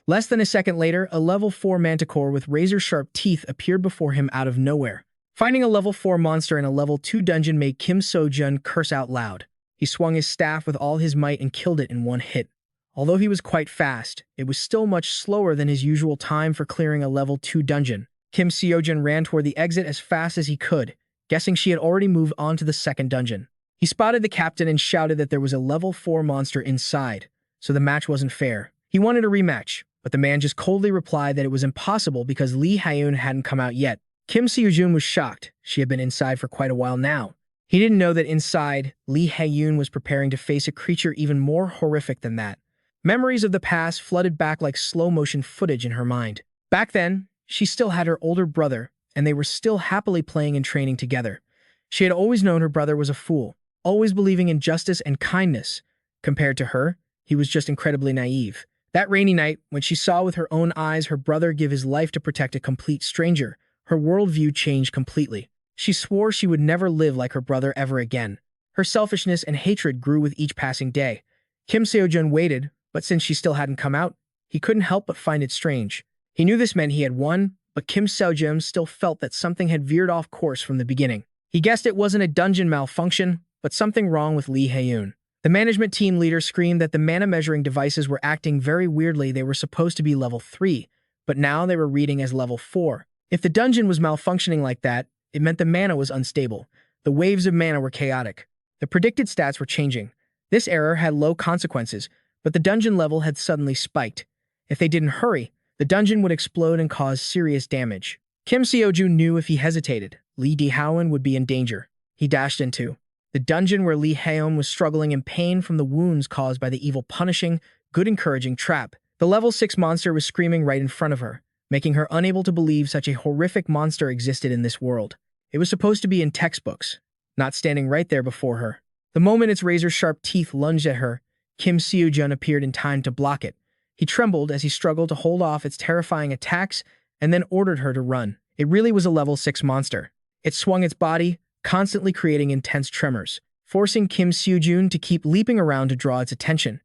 Less than a second later, a level 4 manticore with razor-sharp teeth appeared before him out of nowhere. Finding a level 4 monster in a level 2 dungeon made Kim Seojun curse out loud. He swung his staff with all his might and killed it in one hit. Although he was quite fast, it was still much slower than his usual time for clearing a level 2 dungeon. Kim Seojun ran toward the exit as fast as he could, guessing she had already moved on to the second dungeon. He spotted the captain and shouted that there was a level 4 monster inside, so the match wasn't fair. He wanted a rematch, but the man just coldly replied that it was impossible because Lee Haeun hadn't come out yet. Kim Seojun was shocked. She had been inside for quite a while now. He didn't know that inside, Lee Haeun was preparing to face a creature even more horrific than that. Memories of the past flooded back like slow-motion footage in her mind. Back then, she still had her older brother, and they were still happily playing and training together. She had always known her brother was a fool, always believing in justice and kindness. Compared to her, he was just incredibly naive. That rainy night, when she saw with her own eyes her brother give his life to protect a complete stranger, her worldview changed completely. She swore she would never live like her brother ever again. Her selfishness and hatred grew with each passing day. Kim Seojun waited, but since she still hadn't come out, he couldn't help but find it strange. He knew this meant he had won, but Kim Seojun still felt that something had veered off course from the beginning. He guessed it wasn't a dungeon malfunction, but something wrong with Lee Haeun. The management team leader screamed that the mana measuring devices were acting very weirdly. They were supposed to be level 3, but now they were reading as level 4. If the dungeon was malfunctioning like that, it meant the mana was unstable. The waves of mana were chaotic. The predicted stats were changing. This error had low consequences, but the dungeon level had suddenly spiked. If they didn't hurry, the dungeon would explode and cause serious damage. Kim Seojun knew if he hesitated, Lee Haeun would be in danger. He dashed into the dungeon where Lee Haeun was struggling in pain from the wounds caused by the evil punishing, good encouraging trap. The level 6 monster was screaming right in front of her, making her unable to believe such a horrific monster existed in this world. It was supposed to be in textbooks, not standing right there before her. The moment its razor-sharp teeth lunged at her, Kim Seojun appeared in time to block it. He trembled as he struggled to hold off its terrifying attacks and then ordered her to run. It really was a level 6 monster. It swung its body, constantly creating intense tremors, forcing Kim Seojun to keep leaping around to draw its attention.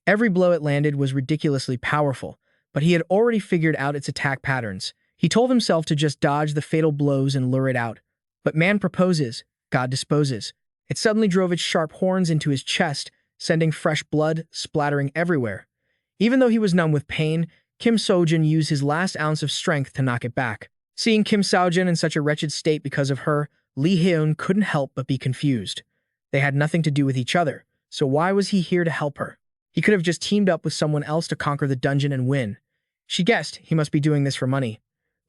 Every blow it landed was ridiculously powerful, but he had already figured out its attack patterns. He told himself to just dodge the fatal blows and lure it out. But man proposes, God disposes. It suddenly drove its sharp horns into his chest, sending fresh blood splattering everywhere. Even though he was numb with pain, Kim Seojun used his last ounce of strength to knock it back. Seeing Kim Seojun in such a wretched state because of her, Lee Haeun couldn't help but be confused. They had nothing to do with each other, so why was he here to help her? He could have just teamed up with someone else to conquer the dungeon and win. She guessed he must be doing this for money.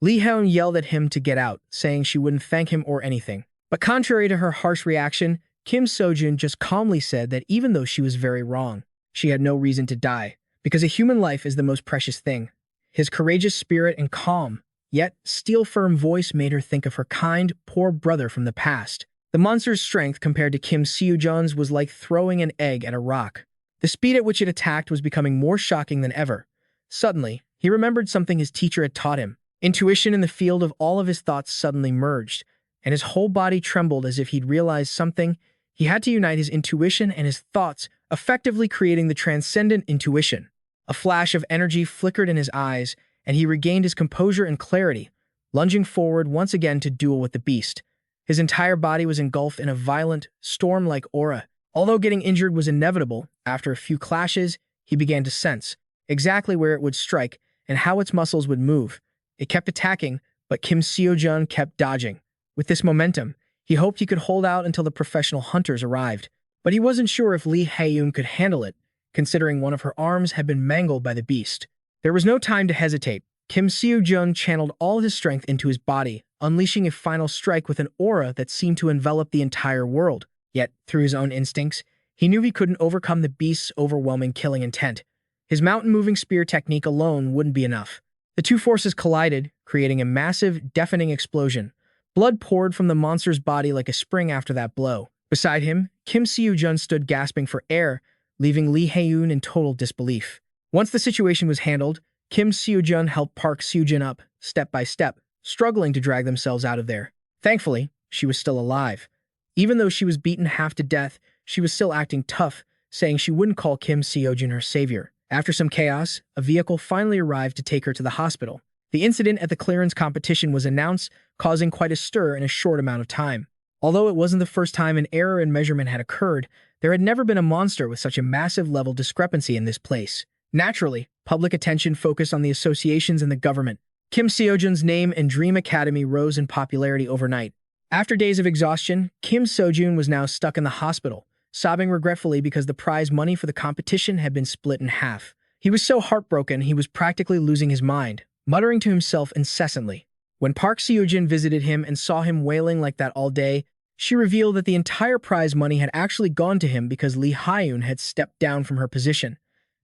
Lee Haeun yelled at him to get out, saying she wouldn't thank him or anything. But contrary to her harsh reaction, Kim Seojun just calmly said that even though she was very wrong, she had no reason to die, because a human life is the most precious thing. His courageous spirit and calm, yet steel-firm voice made her think of her kind, poor brother from the past. The monster's strength compared to Kim Seojun's was like throwing an egg at a rock. The speed at which it attacked was becoming more shocking than ever. Suddenly, he remembered something his teacher had taught him. Intuition in the field of all of his thoughts suddenly merged, and his whole body trembled as if he'd realized something. He had to unite his intuition and his thoughts, effectively creating the Transcendent Intuition. A flash of energy flickered in his eyes, and he regained his composure and clarity, lunging forward once again to duel with the beast. His entire body was engulfed in a violent, storm-like aura. Although getting injured was inevitable, after a few clashes, he began to sense exactly where it would strike and how its muscles would move. It kept attacking, but Kim Seojun kept dodging. With this momentum, he hoped he could hold out until the professional hunters arrived. But he wasn't sure if Lee Haeun could handle it, considering one of her arms had been mangled by the beast. There was no time to hesitate. Kim Seojun channeled all his strength into his body, unleashing a final strike with an aura that seemed to envelop the entire world. Yet, through his own instincts, he knew he couldn't overcome the beast's overwhelming killing intent. His mountain-moving spear technique alone wouldn't be enough. The two forces collided, creating a massive, deafening explosion. Blood poured from the monster's body like a spring after that blow. Beside him, Kim Seojun stood gasping for air, leaving Lee Haeun in total disbelief. Once the situation was handled, Kim Seojun helped Park Seojun up, step by step, struggling to drag themselves out of there. Thankfully, she was still alive. Even though she was beaten half to death, she was still acting tough, saying she wouldn't call Kim Seojun her savior. After some chaos, a vehicle finally arrived to take her to the hospital. The incident at the clearance competition was announced, causing quite a stir in a short amount of time. Although it wasn't the first time an error in measurement had occurred, there had never been a monster with such a massive level discrepancy in this place. Naturally, public attention focused on the associations and the government. Kim Seojun's name and Dream Academy rose in popularity overnight. After days of exhaustion, Kim Seojun was now stuck in the hospital, sobbing regretfully because the prize money for the competition had been split in half. He was so heartbroken he was practically losing his mind, muttering to himself incessantly. When Park Seojun visited him and saw him wailing like that all day, she revealed that the entire prize money had actually gone to him because Lee Hyun had stepped down from her position.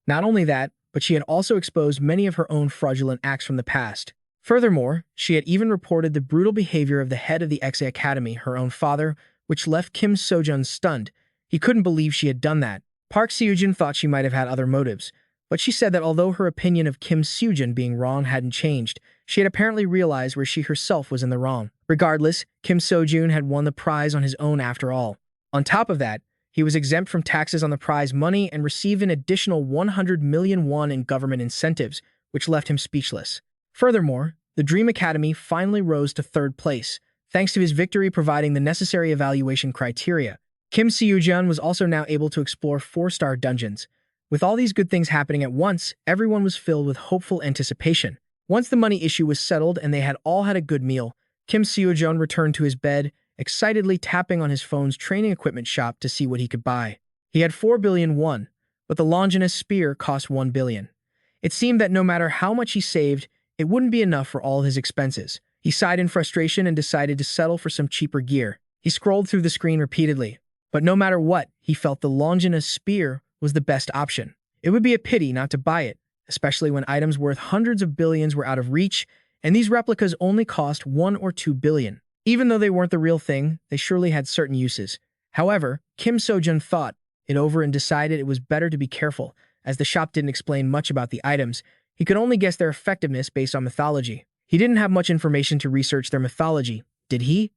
Not only that, but she had also exposed many of her own fraudulent acts from the past. Furthermore, she had even reported the brutal behavior of the head of the XA Academy, her own father, which left Kim Seojun stunned. He couldn't believe she had done that. Park Seojun thought she might have had other motives, but she said that although her opinion of Kim Seojun being wrong hadn't changed, she had apparently realized where she herself was in the wrong. Regardless, Kim Seojun had won the prize on his own after all. On top of that, he was exempt from taxes on the prize money and received an additional 100 million won in government incentives, which left him speechless. Furthermore, the Dream Academy finally rose to third place, thanks to his victory providing the necessary evaluation criteria. Kim Seojun was also now able to explore 4-star dungeons. With all these good things happening at once, everyone was filled with hopeful anticipation. Once the money issue was settled and they had all had a good meal, Kim Seojun returned to his bed, excitedly tapping on his phone's training equipment shop to see what he could buy. He had 4 billion won, but the Longinus spear cost 1 billion. It seemed that no matter how much he saved, it wouldn't be enough for all his expenses. He sighed in frustration and decided to settle for some cheaper gear. He scrolled through the screen repeatedly, but no matter what, he felt the Longinus spear was the best option. It would be a pity not to buy it, especially when items worth hundreds of billions were out of reach, and these replicas only cost 1 or 2 billion. Even though they weren't the real thing, they surely had certain uses. However, Kim Seojun thought it over and decided it was better to be careful, as the shop didn't explain much about the items. He could only guess their effectiveness based on mythology. He didn't have much information to research their mythology, did he?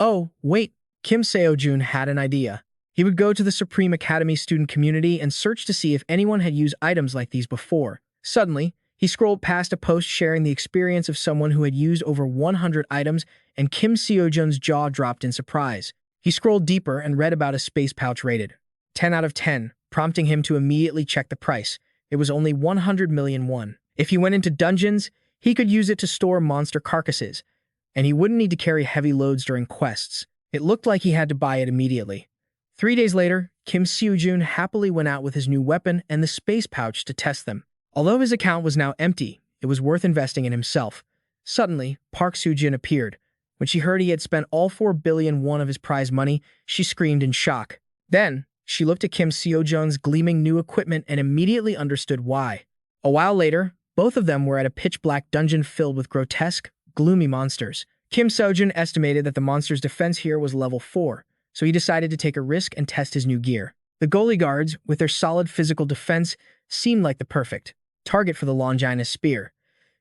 Oh, wait, Kim Seojun had an idea. He would go to the Supreme Academy student community and search to see if anyone had used items like these before. Suddenly, he scrolled past a post sharing the experience of someone who had used over 100 items, and Kim Seojun's jaw dropped in surprise. He scrolled deeper and read about a space pouch rated 10 out of 10, prompting him to immediately check the price. It was only 100 million won. If he went into dungeons, he could use it to store monster carcasses, and he wouldn't need to carry heavy loads during quests. It looked like he had to buy it immediately. 3 days later, Kim Seojun happily went out with his new weapon and the space pouch to test them. Although his account was now empty, it was worth investing in himself. Suddenly, Park Seojun appeared. When she heard he had spent all 4 billion won of his prize money, she screamed in shock. Then, she looked at Kim Seojun's gleaming new equipment and immediately understood why. A while later, both of them were at a pitch-black dungeon filled with grotesque, gloomy monsters. Kim Seojun estimated that the monster's defense here was level 4, so he decided to take a risk and test his new gear. The goalie guards, with their solid physical defense, seemed like the perfect target for the Longinus spear.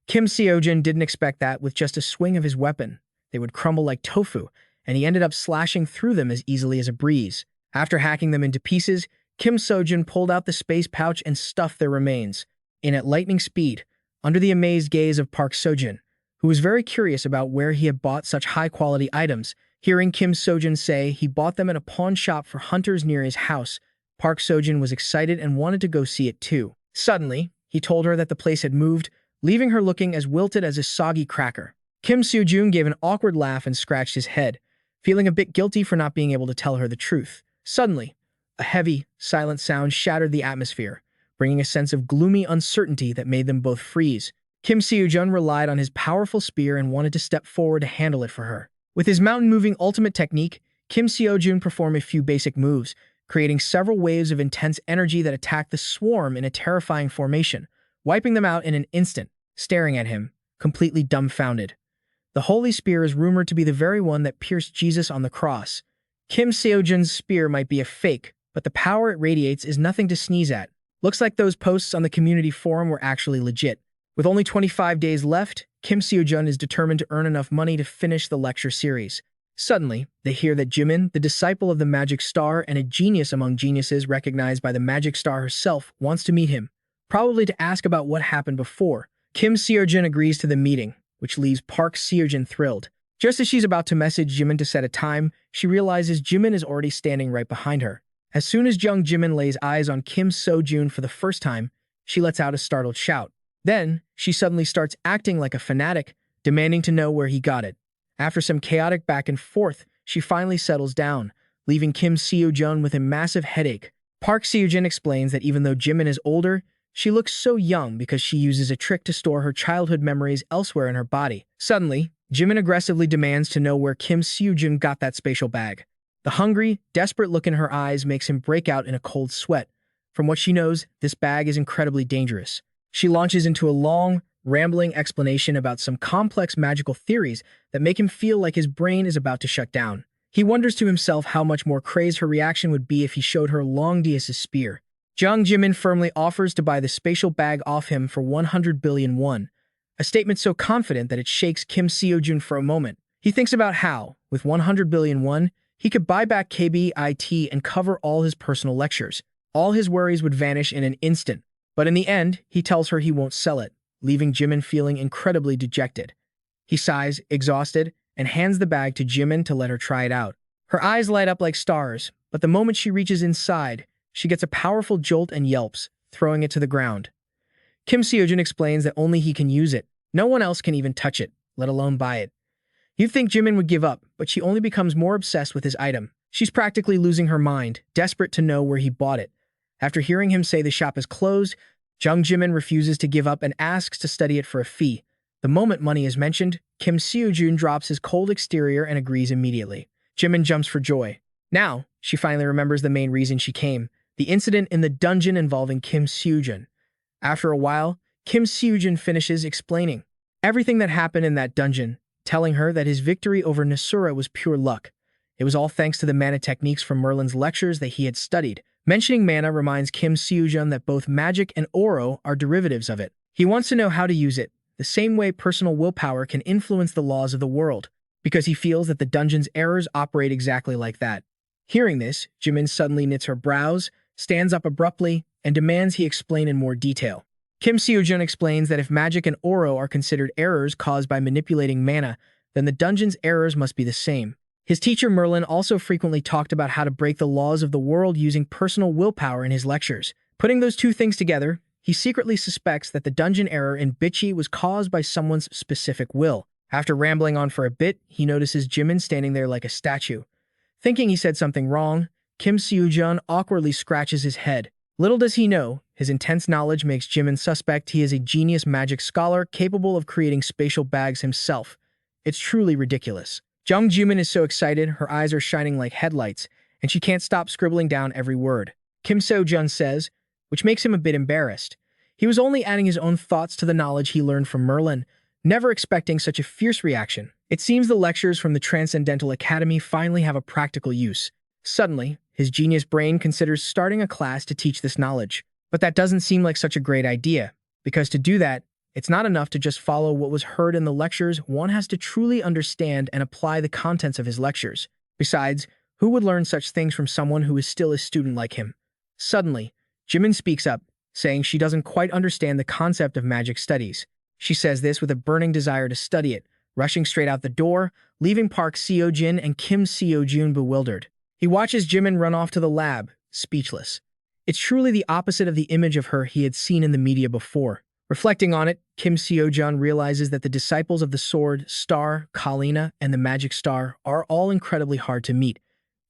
Kim Seojun didn't expect that with just a swing of his weapon, they would crumble like tofu, and he ended up slashing through them as easily as a breeze. After hacking them into pieces, Kim Seojun pulled out the space pouch and stuffed their remains in at lightning speed, under the amazed gaze of Park Seojun, who was very curious about where he had bought such high-quality items. Hearing Kim Seojun say he bought them at a pawn shop for hunters near his house, Park Seojun was excited and wanted to go see it too. Suddenly, he told her that the place had moved, leaving her looking as wilted as a soggy cracker. Kim Seojun gave an awkward laugh and scratched his head, feeling a bit guilty for not being able to tell her the truth. Suddenly, a heavy, silent sound shattered the atmosphere, bringing a sense of gloomy uncertainty that made them both freeze. Kim Seojun relied on his powerful spear and wanted to step forward to handle it for her. With his mountain-moving ultimate technique, Kim Seojun performed a few basic moves, creating several waves of intense energy that attacked the swarm in a terrifying formation, wiping them out in an instant, staring at him, completely dumbfounded. The holy spear is rumored to be the very one that pierced Jesus on the cross. Kim Seojun's spear might be a fake, but the power it radiates is nothing to sneeze at. Looks like those posts on the community forum were actually legit. With only 25 days left, Kim Seojun is determined to earn enough money to finish the lecture series. Suddenly, they hear that Jimin, the disciple of the Magic Star and a genius among geniuses recognized by the Magic Star herself, wants to meet him, probably to ask about what happened before. Kim Seojun agrees to the meeting, which leaves Park Seojun thrilled. Just as she's about to message Jimin to set a time, she realizes Jimin is already standing right behind her. As soon as young Jimin lays eyes on Kim Seojun for the first time, she lets out a startled shout. Then, she suddenly starts acting like a fanatic, demanding to know where he got it. After some chaotic back and forth, she finally settles down, leaving Kim Seojun with a massive headache. Park Seojun explains that even though Jimin is older, she looks so young because she uses a trick to store her childhood memories elsewhere in her body. Suddenly, Jimin aggressively demands to know where Kim Seojun got that spatial bag. The hungry, desperate look in her eyes makes him break out in a cold sweat. From what she knows, this bag is incredibly dangerous. She launches into a long, rambling explanation about some complex magical theories that make him feel like his brain is about to shut down. He wonders to himself how much more crazed her reaction would be if he showed her Long Dias's spear. Jung Jimin firmly offers to buy the spatial bag off him for 100 billion won, a statement so confident that it shakes Kim Seojun for a moment. He thinks about how, with 100 billion won, he could buy back KBIT and cover all his personal lectures. All his worries would vanish in an instant. But in the end, he tells her he won't sell it, leaving Jimin feeling incredibly dejected. He sighs, exhausted, and hands the bag to Jimin to let her try it out. Her eyes light up like stars, but the moment she reaches inside, she gets a powerful jolt and yelps, throwing it to the ground. Kim Seojun explains that only he can use it. No one else can even touch it, let alone buy it. You'd think Jimin would give up, but she only becomes more obsessed with his item. She's practically losing her mind, desperate to know where he bought it. After hearing him say the shop is closed, Jung Jimin refuses to give up and asks to study it for a fee. The moment money is mentioned, Kim Seojun drops his cold exterior and agrees immediately. Jimin jumps for joy. Now, she finally remembers the main reason she came, the incident in the dungeon involving Kim Seojun. After a while, Kim Seojun finishes explaining everything that happened in that dungeon, telling her that his victory over Nasura was pure luck. It was all thanks to the mana techniques from Merlin's lectures that he had studied. Mentioning mana reminds Kim Seojun that both magic and oro are derivatives of it. He wants to know how to use it, the same way personal willpower can influence the laws of the world, because he feels that the dungeon's errors operate exactly like that. Hearing this, Jimin suddenly knits her brows, stands up abruptly, and demands he explain in more detail. Kim Seojun explains that if magic and oro are considered errors caused by manipulating mana, then the dungeon's errors must be the same. His teacher Merlin also frequently talked about how to break the laws of the world using personal willpower in his lectures. Putting those two things together, he secretly suspects that the dungeon error in Bichi was caused by someone's specific will. After rambling on for a bit, he notices Jimin standing there like a statue. Thinking he said something wrong, Kim Seojun awkwardly scratches his head. Little does he know, his intense knowledge makes Jimin suspect he is a genius magic scholar capable of creating spatial bags himself. It's truly ridiculous. Jung Jimin is so excited, her eyes are shining like headlights, and she can't stop scribbling down every word. Kim Seojun says, which makes him a bit embarrassed. He was only adding his own thoughts to the knowledge he learned from Merlin, never expecting such a fierce reaction. It seems the lectures from the Transcendental Academy finally have a practical use. Suddenly, his genius brain considers starting a class to teach this knowledge. But that doesn't seem like such a great idea, because to do that, it's not enough to just follow what was heard in the lectures. One has to truly understand and apply the contents of his lectures. Besides, who would learn such things from someone who is still a student like him? Suddenly, Jimin speaks up, saying she doesn't quite understand the concept of magic studies. She says this with a burning desire to study it, rushing straight out the door, leaving Park Seojun and Kim Seojun bewildered. He watches Jimin run off to the lab, speechless. It's truly the opposite of the image of her he had seen in the media before. Reflecting on it, Kim Seojun realizes that the disciples of the Sword, Star, Kalina, and the Magic Star are all incredibly hard to meet.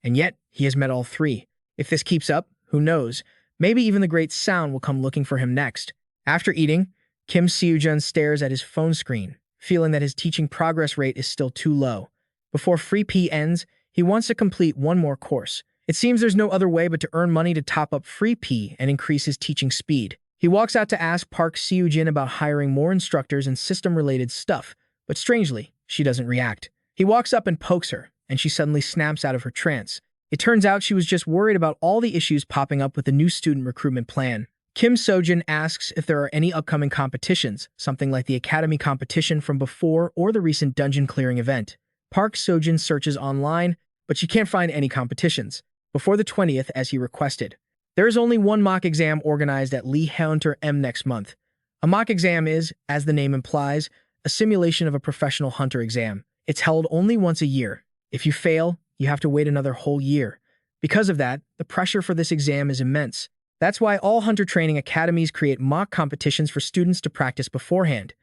And yet, he has met all three. If this keeps up, who knows, maybe even the Great Sound will come looking for him next. After eating, Kim Seojun stares at his phone screen, feeling that his teaching progress rate is still too low. Before Free P ends, he wants to complete one more course. It seems there's no other way but to earn money to top up Free P and increase his teaching speed. He walks out to ask Park Seojun about hiring more instructors and system-related stuff, but strangely, she doesn't react. He walks up and pokes her, and she suddenly snaps out of her trance. It turns out she was just worried about all the issues popping up with the new student recruitment plan. Kim Seojun asks if there are any upcoming competitions, something like the Academy competition from before or the recent dungeon clearing event. Park Seojun searches online, but she can't find any competitions before the 20th as he requested. There is only one mock exam organized at Lee Hunter M next month. A mock exam is, as the name implies, a simulation of a professional hunter exam. It's held only once a year. If you fail, you have to wait another whole year. Because of that, the pressure for this exam is immense. That's why all hunter training academies create mock competitions for students to practice beforehand.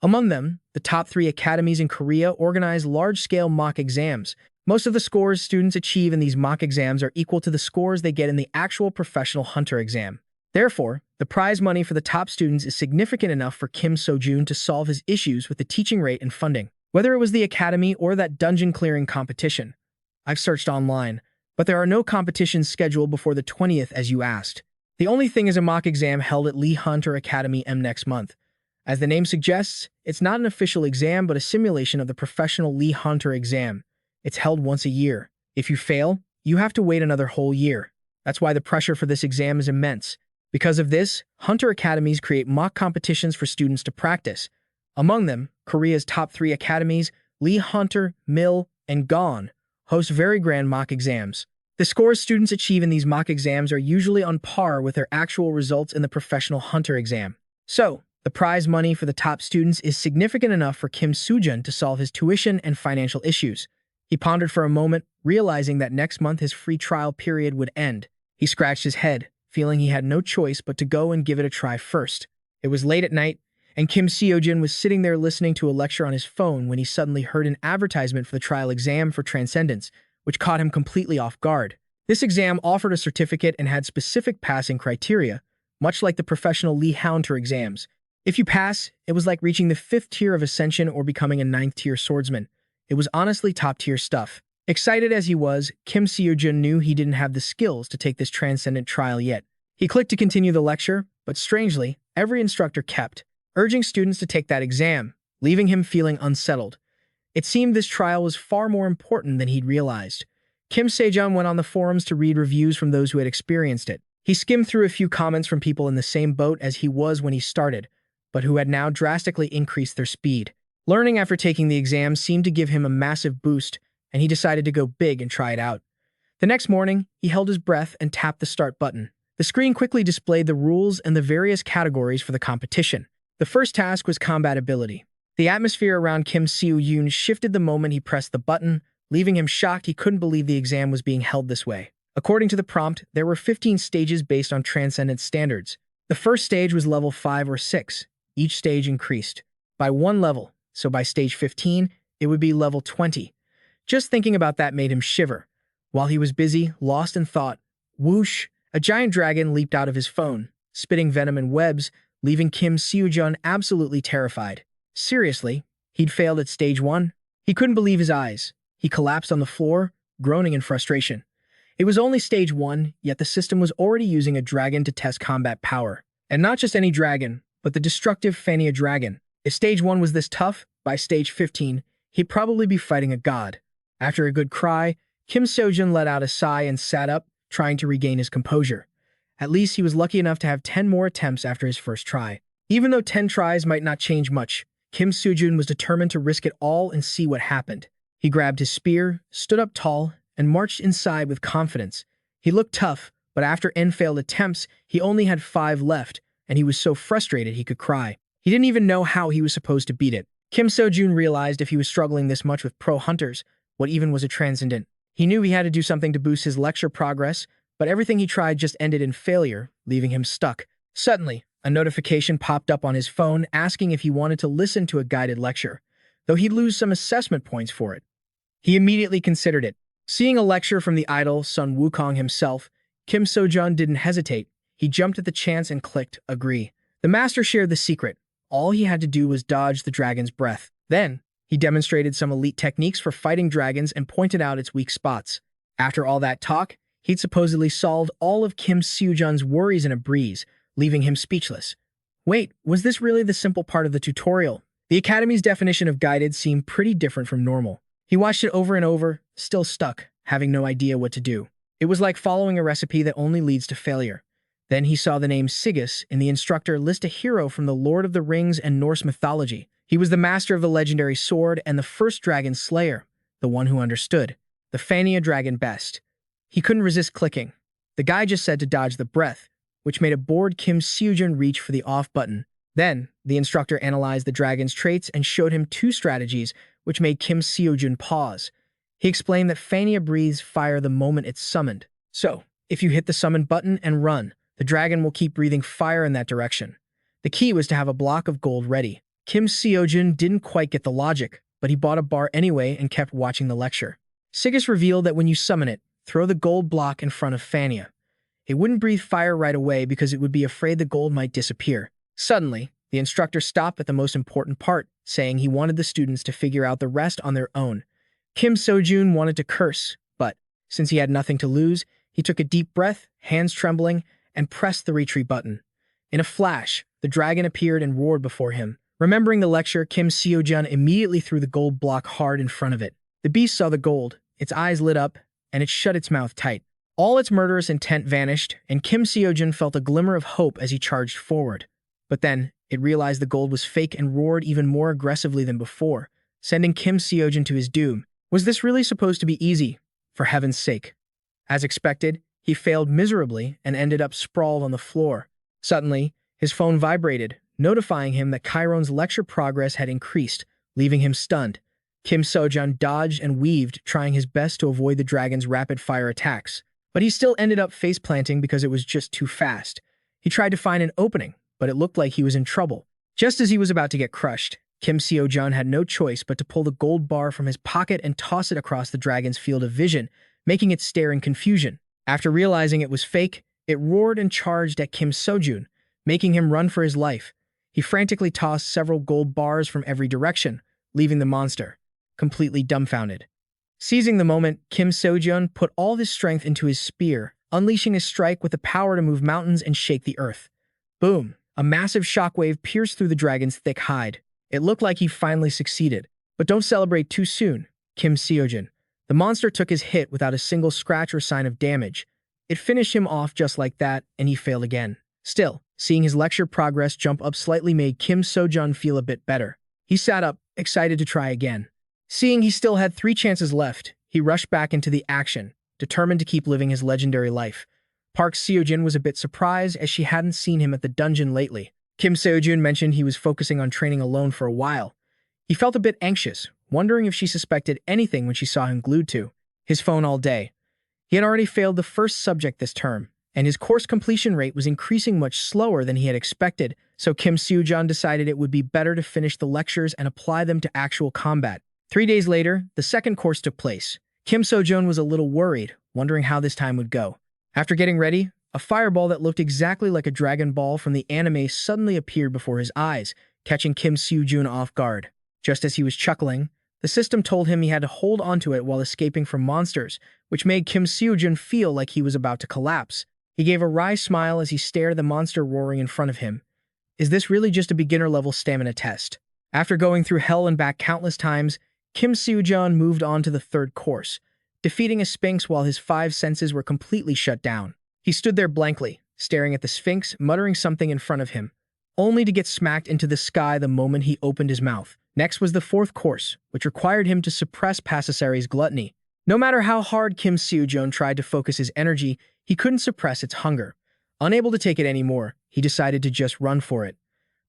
Among them, the top 3 academies in Korea organize large-scale mock exams. Most of the scores students achieve in these mock exams are equal to the scores they get in the actual professional hunter exam. Therefore, the prize money for the top students is significant enough for Kim Seojun to solve his issues with the teaching rate and funding. Whether it was the academy or that dungeon clearing competition. I've searched online, but there are no competitions scheduled before the 20th as you asked. The only thing is a mock exam held at Lee Hunter Academy M next month. As the name suggests, it's not an official exam but a simulation of the professional Lee Hunter exam. It's held once a year. If you fail, you have to wait another whole year. That's why the pressure for this exam is immense. Because of this, hunter academies create mock competitions for students to practice. Among them, Korea's top 3 academies, Lee Hunter, Mill, and Gon, host very grand mock exams. The scores students achieve in these mock exams are usually on par with their actual results in the professional hunter exam. So, the prize money for the top students is significant enough for Kim Seojun to solve his tuition and financial issues. He pondered for a moment, realizing that next month his free trial period would end. He scratched his head, feeling he had no choice but to go and give it a try first. It was late at night, and Kim Seojun was sitting there listening to a lecture on his phone when he suddenly heard an advertisement for the trial exam for Transcendence, which caught him completely off guard. This exam offered a certificate and had specific passing criteria, much like the professional Lee Hunter exams. If you pass, it was like reaching the 5th tier of Ascension or becoming a 9th tier swordsman. It was honestly top-tier stuff. Excited as he was, Kim Seojun knew he didn't have the skills to take this transcendent trial yet. He clicked to continue the lecture, but strangely, every instructor kept urging students to take that exam, leaving him feeling unsettled. It seemed this trial was far more important than he'd realized. Kim Seojun went on the forums to read reviews from those who had experienced it. He skimmed through a few comments from people in the same boat as he was when he started, but who had now drastically increased their speed. Learning after taking the exam seemed to give him a massive boost, and he decided to go big and try it out. The next morning, he held his breath and tapped the start button. The screen quickly displayed the rules and the various categories for the competition. The first task was combat ability. The atmosphere around Kim Seojun shifted the moment he pressed the button, leaving him shocked. He couldn't believe the exam was being held this way. According to the prompt, there were 15 stages based on Transcendent standards. The first stage was level 5 or 6. Each stage increased by 1 level, so by stage 15, it would be level 20. Just thinking about that made him shiver. While he was busy, lost in thought, whoosh, a giant dragon leaped out of his phone, spitting venom and webs, leaving Kim Seojun absolutely terrified. Seriously, he'd failed at stage 1? He couldn't believe his eyes. He collapsed on the floor, groaning in frustration. It was only stage 1, yet the system was already using a dragon to test combat power. And not just any dragon, but the destructive Fania dragon. If stage 1 was this tough, by stage 15, he'd probably be fighting a god. After a good cry, Kim Seojun let out a sigh and sat up, trying to regain his composure. At least he was lucky enough to have 10 more attempts after his first try. Even though 10 tries might not change much, Kim Seojun was determined to risk it all and see what happened. He grabbed his spear, stood up tall, and marched inside with confidence. He looked tough, but after N failed attempts, he only had 5 left, and he was so frustrated he could cry. He didn't even know how he was supposed to beat it. Kim Seojun realized if he was struggling this much with pro hunters, what even was a transcendent? He knew he had to do something to boost his lecture progress, but everything he tried just ended in failure, leaving him stuck. Suddenly, a notification popped up on his phone asking if he wanted to listen to a guided lecture, though he'd lose some assessment points for it. He immediately considered it. Seeing a lecture from the idol Sun Wukong himself, Kim Seojun didn't hesitate. He jumped at the chance and clicked agree. The master shared the secret. All he had to do was dodge the dragon's breath. Then, he demonstrated some elite techniques for fighting dragons and pointed out its weak spots. After all that talk, he'd supposedly solved all of Kim Seojun's worries in a breeze, leaving him speechless. Wait, was this really the simple part of the tutorial? The Academy's definition of guided seemed pretty different from normal. He watched it over and over, still stuck, having no idea what to do. It was like following a recipe that only leads to failure. Then he saw the name Sigis in the instructor list, a hero from the Lord of the Rings and Norse mythology. He was the master of the legendary sword and the first dragon slayer, the one who understood. The Fania dragon best. He couldn't resist clicking. The guy just said to dodge the breath, which made a bored Kim Seojun reach for the off button. Then, the instructor analyzed the dragon's traits and showed him two strategies, which made Kim Seojun pause. He explained that Fania breathes fire the moment it's summoned. So, if you hit the summon button and run, the dragon will keep breathing fire in that direction. The key was to have a block of gold ready. Kim Seojun didn't quite get the logic, but he bought a bar anyway and kept watching the lecture. Sigus revealed that when you summon it, throw the gold block in front of Fania. It wouldn't breathe fire right away because it would be afraid the gold might disappear. Suddenly, the instructor stopped at the most important part, saying he wanted the students to figure out the rest on their own. Kim Seojun wanted to curse, but since he had nothing to lose, he took a deep breath, hands trembling, and pressed the retreat button. In a flash, the dragon appeared and roared before him. Remembering the lecture, Kim Seojun immediately threw the gold block hard in front of it. The beast saw the gold, its eyes lit up, and it shut its mouth tight. All its murderous intent vanished, and Kim Seojun felt a glimmer of hope as he charged forward. But then, it realized the gold was fake and roared even more aggressively than before, sending Kim Seojun to his doom. Was this really supposed to be easy? For heaven's sake. As expected, he failed miserably and ended up sprawled on the floor. Suddenly, his phone vibrated, notifying him that Chiron's lecture progress had increased, leaving him stunned. Kim Seojun dodged and weaved, trying his best to avoid the dragon's rapid-fire attacks. But he still ended up face-planting because it was just too fast. He tried to find an opening, but it looked like he was in trouble. Just as he was about to get crushed, Kim Seojun had no choice but to pull the gold bar from his pocket and toss it across the dragon's field of vision, making it stare in confusion. After realizing it was fake, it roared and charged at Kim Seojun, making him run for his life. He frantically tossed several gold bars from every direction, leaving the monster completely dumbfounded. Seizing the moment, Kim Seojun put all his strength into his spear, unleashing his strike with the power to move mountains and shake the earth. Boom! A massive shockwave pierced through the dragon's thick hide. It looked like he finally succeeded. But don't celebrate too soon, Kim Seojun. The monster took his hit without a single scratch or sign of damage. It finished him off just like that, and he failed again. Still, seeing his lecture progress jump up slightly made Kim Seojun feel a bit better. He sat up, excited to try again. Seeing he still had 3 chances left, he rushed back into the action, determined to keep living his legendary life. Park Seojun was a bit surprised as she hadn't seen him at the dungeon lately. Kim Seojun mentioned he was focusing on training alone for a while. He felt a bit anxious, wondering if she suspected anything when she saw him glued to his phone all day. He had already failed the first subject this term, and his course completion rate was increasing much slower than he had expected, so Kim Seojun decided it would be better to finish the lectures and apply them to actual combat. 3 days later, the second course took place. Kim Seojun was a little worried, wondering how this time would go. After getting ready, a fireball that looked exactly like a Dragon Ball from the anime suddenly appeared before his eyes, catching Kim Seojun off guard. Just as he was chuckling, the system told him he had to hold onto it while escaping from monsters, which made Kim Seojun feel like he was about to collapse. He gave a wry smile as he stared at the monster roaring in front of him. Is this really just a beginner-level stamina test? After going through hell and back countless times, Kim Seojun moved on to the third course, defeating a sphinx while his 5 senses were completely shut down. He stood there blankly, staring at the sphinx, muttering something in front of him, only to get smacked into the sky the moment he opened his mouth. Next was the fourth course, which required him to suppress Pasisari's gluttony. No matter how hard Kim Seojun tried to focus his energy, he couldn't suppress its hunger. Unable to take it anymore, he decided to just run for it.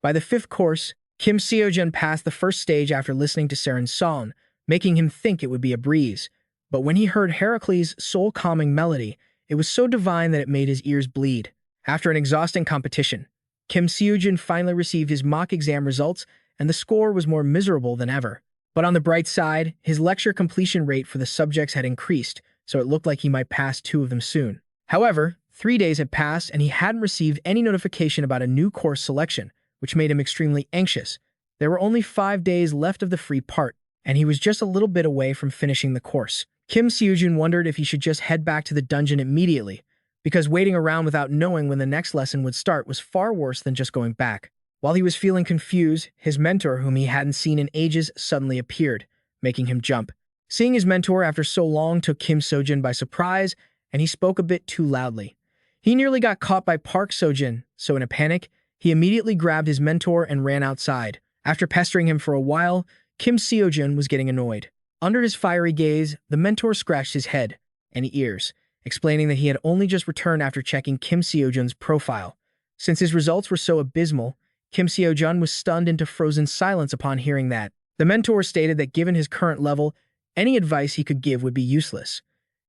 By the 5th course, Kim Seojun passed the first stage after listening to Seren's song, making him think it would be a breeze. But when he heard Heracles' soul-calming melody, it was so divine that it made his ears bleed. After an exhausting competition, Kim Seojun finally received his mock exam results, and the score was more miserable than ever. But on the bright side, his lecture completion rate for the subjects had increased, so it looked like he might pass 2 of them soon. However, 3 days had passed and he hadn't received any notification about a new course selection, which made him extremely anxious. There were only 5 days left of the free part, and he was just a little bit away from finishing the course. Kim Seojun wondered if he should just head back to the dungeon immediately, because waiting around without knowing when the next lesson would start was far worse than just going back. While he was feeling confused, his mentor, whom he hadn't seen in ages, suddenly appeared, making him jump. Seeing his mentor after so long took Kim Seojun by surprise, and he spoke a bit too loudly. He nearly got caught by Park Seojun, so in a panic, he immediately grabbed his mentor and ran outside. After pestering him for a while, Kim Seojun was getting annoyed. Under his fiery gaze, the mentor scratched his head and ears, explaining that he had only just returned after checking Kim Seojun's profile. Since his results were so abysmal, Kim Seojun was stunned into frozen silence upon hearing that. The mentor stated that given his current level, any advice he could give would be useless.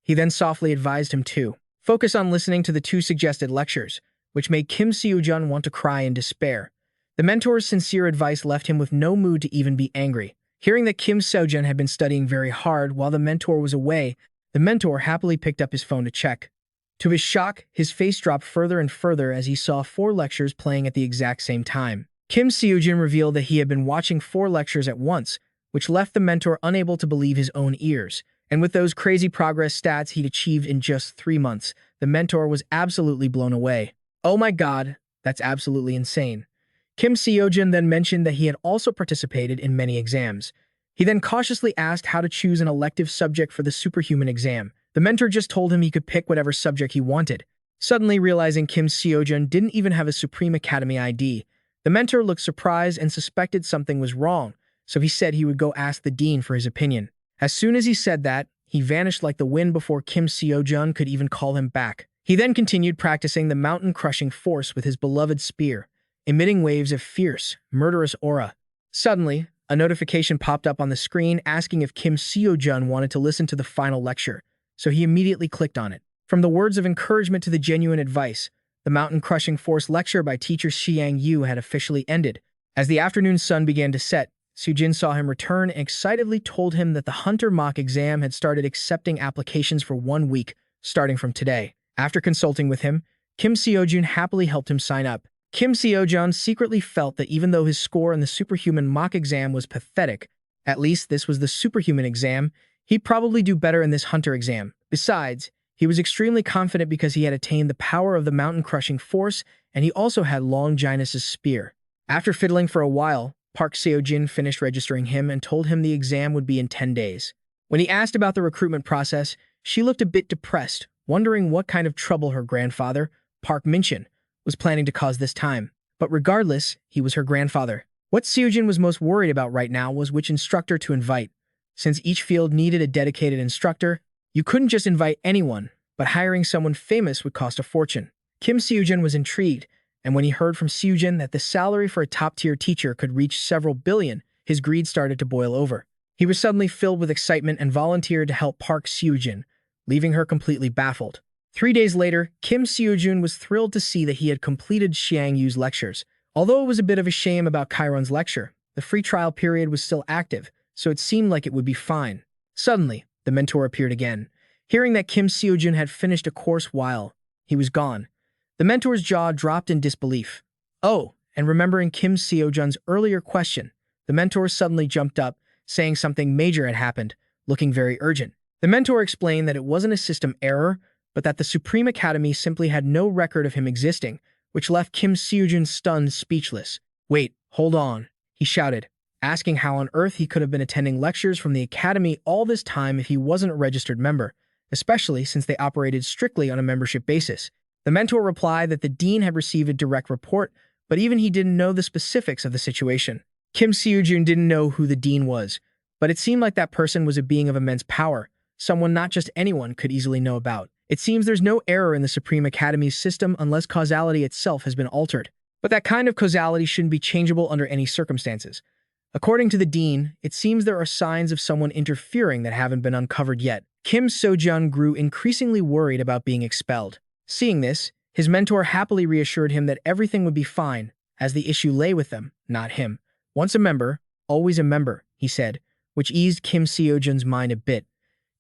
He then softly advised him to focus on listening to the two suggested lectures, which made Kim Seojun want to cry in despair. The mentor's sincere advice left him with no mood to even be angry. Hearing that Kim Seojun had been studying very hard while the mentor was away, the mentor happily picked up his phone to check. To his shock, his face dropped further and further as he saw 4 lectures playing at the exact same time. Kim Seojun revealed that he had been watching 4 lectures at once, which left the mentor unable to believe his own ears. And with those crazy progress stats he'd achieved in just 3 months, the mentor was absolutely blown away. Oh my god, that's absolutely insane. Kim Seojun then mentioned that he had also participated in many exams. He then cautiously asked how to choose an elective subject for the superhuman exam. The mentor just told him he could pick whatever subject he wanted. Suddenly realizing Kim Seojun didn't even have a Supreme Academy ID, the mentor looked surprised and suspected something was wrong, so he said he would go ask the dean for his opinion. As soon as he said that, he vanished like the wind before Kim Seojun could even call him back. He then continued practicing the mountain-crushing force with his beloved spear, emitting waves of fierce, murderous aura. Suddenly, a notification popped up on the screen asking if Kim Seojun wanted to listen to the final lecture, so he immediately clicked on it. From the words of encouragement to the genuine advice, the mountain-crushing force lecture by teacher Xiang Yu had officially ended. As the afternoon sun began to set, Seojun saw him return and excitedly told him that the Hunter mock exam had started accepting applications for 1 week, starting from today. After consulting with him, Kim Seojun happily helped him sign up. Kim Seojun secretly felt that even though his score in the superhuman mock exam was pathetic, at least this was the superhuman exam, he'd probably do better in this Hunter exam. Besides, he was extremely confident because he had attained the power of the mountain-crushing force, and he also had Longinus' spear. After fiddling for a while, Park Seojun finished registering him and told him the exam would be in 10 days. When he asked about the recruitment process, she looked a bit depressed, wondering what kind of trouble her grandfather, Park Minchin, was planning to cause this time. But regardless, he was her grandfather. What Seojun was most worried about right now was which instructor to invite. Since each field needed a dedicated instructor, you couldn't just invite anyone, but hiring someone famous would cost a fortune. Kim Seojun was intrigued, and when he heard from Seojun that the salary for a top-tier teacher could reach several billion, his greed started to boil over. He was suddenly filled with excitement and volunteered to help Park Seojun, leaving her completely baffled. 3 days later, Kim Seojun was thrilled to see that he had completed Xiang Yu's lectures. Although it was a bit of a shame about Chiron's lecture, the free trial period was still active, so it seemed like it would be fine. Suddenly, the mentor appeared again. Hearing that Kim Seojun had finished a course while he was gone, the mentor's jaw dropped in disbelief. Oh, and remembering Kim Seojun's earlier question, the mentor suddenly jumped up, saying something major had happened, looking very urgent. The mentor explained that it wasn't a system error, but that the Supreme Academy simply had no record of him existing, which left Kim Seojun stunned, speechless. Wait, hold on, he shouted, asking how on earth he could have been attending lectures from the Academy all this time if he wasn't a registered member, especially since they operated strictly on a membership basis. The mentor replied that the dean had received a direct report, but even he didn't know the specifics of the situation. Kim Seojun didn't know who the dean was, but it seemed like that person was a being of immense power, someone not just anyone could easily know about. It seems there's no error in the Supreme Academy's system unless causality itself has been altered. But that kind of causality shouldn't be changeable under any circumstances. According to the dean, it seems there are signs of someone interfering that haven't been uncovered yet. Kim Seojun grew increasingly worried about being expelled. Seeing this, his mentor happily reassured him that everything would be fine, as the issue lay with them, not him. Once a member, always a member, he said, which eased Kim Seojun's mind a bit.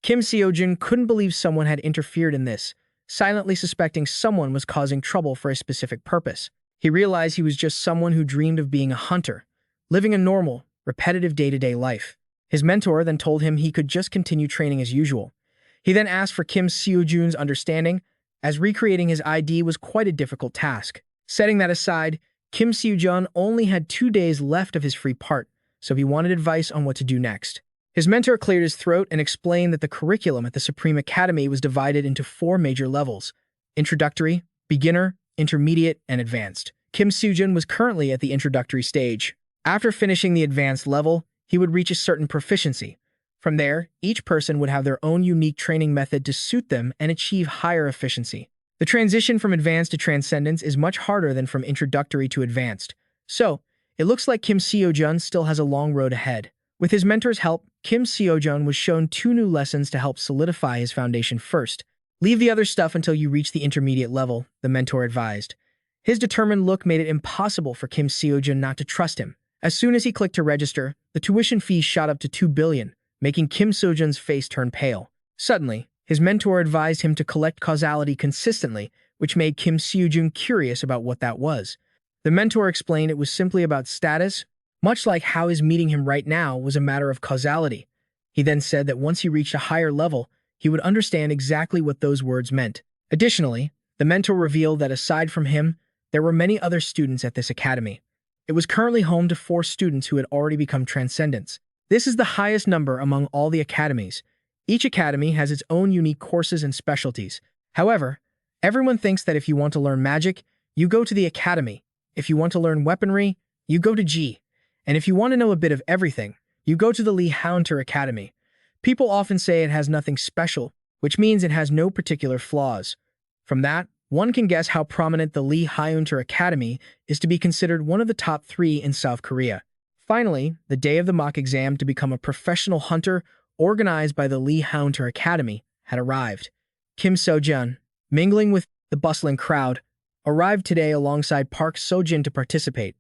Kim Seojun couldn't believe someone had interfered in this, silently suspecting someone was causing trouble for a specific purpose. He realized he was just someone who dreamed of being a hunter, living a normal, repetitive day-to-day life. His mentor then told him he could just continue training as usual. He then asked for Kim Seojun's understanding, as recreating his ID was quite a difficult task. Setting that aside, Kim Seojun only had 2 days left of his free part, so he wanted advice on what to do next. His mentor cleared his throat and explained that the curriculum at the Supreme Academy was divided into 4 major levels: introductory, beginner, intermediate, and advanced. Kim Seojun was currently at the introductory stage. After finishing the advanced level, he would reach a certain proficiency. From there, each person would have their own unique training method to suit them and achieve higher efficiency. The transition from advanced to transcendence is much harder than from introductory to advanced. So, it looks like Kim Seojun still has a long road ahead. With his mentor's help, Kim Seojun was shown 2 new lessons to help solidify his foundation first. Leave the other stuff until you reach the intermediate level, the mentor advised. His determined look made it impossible for Kim Seojun not to trust him. As soon as he clicked to register, the tuition fee shot up to 2 billion, making Kim Seojun's face turn pale. Suddenly, his mentor advised him to collect causality consistently, which made Kim Seojun curious about what that was. The mentor explained it was simply about status, much like how his meeting him right now was a matter of causality. He then said that once he reached a higher level, he would understand exactly what those words meant. Additionally, the mentor revealed that aside from him, there were many other students at this academy. It was currently home to 4 students who had already become transcendents. This is the highest number among all the academies. Each academy has its own unique courses and specialties. However, everyone thinks that if you want to learn magic, you go to the academy. If you want to learn weaponry, you go to G. And if you want to know a bit of everything, you go to the Lee Hunter Academy. People often say it has nothing special, which means it has no particular flaws. From that, one can guess how prominent the Lee Hunter Academy is to be considered one of the top 3 in South Korea. Finally, the day of the mock exam to become a professional hunter, organized by the Lee Hunter Academy, had arrived. Kim Seojun, mingling with the bustling crowd, arrived today alongside Park Seojun to participate.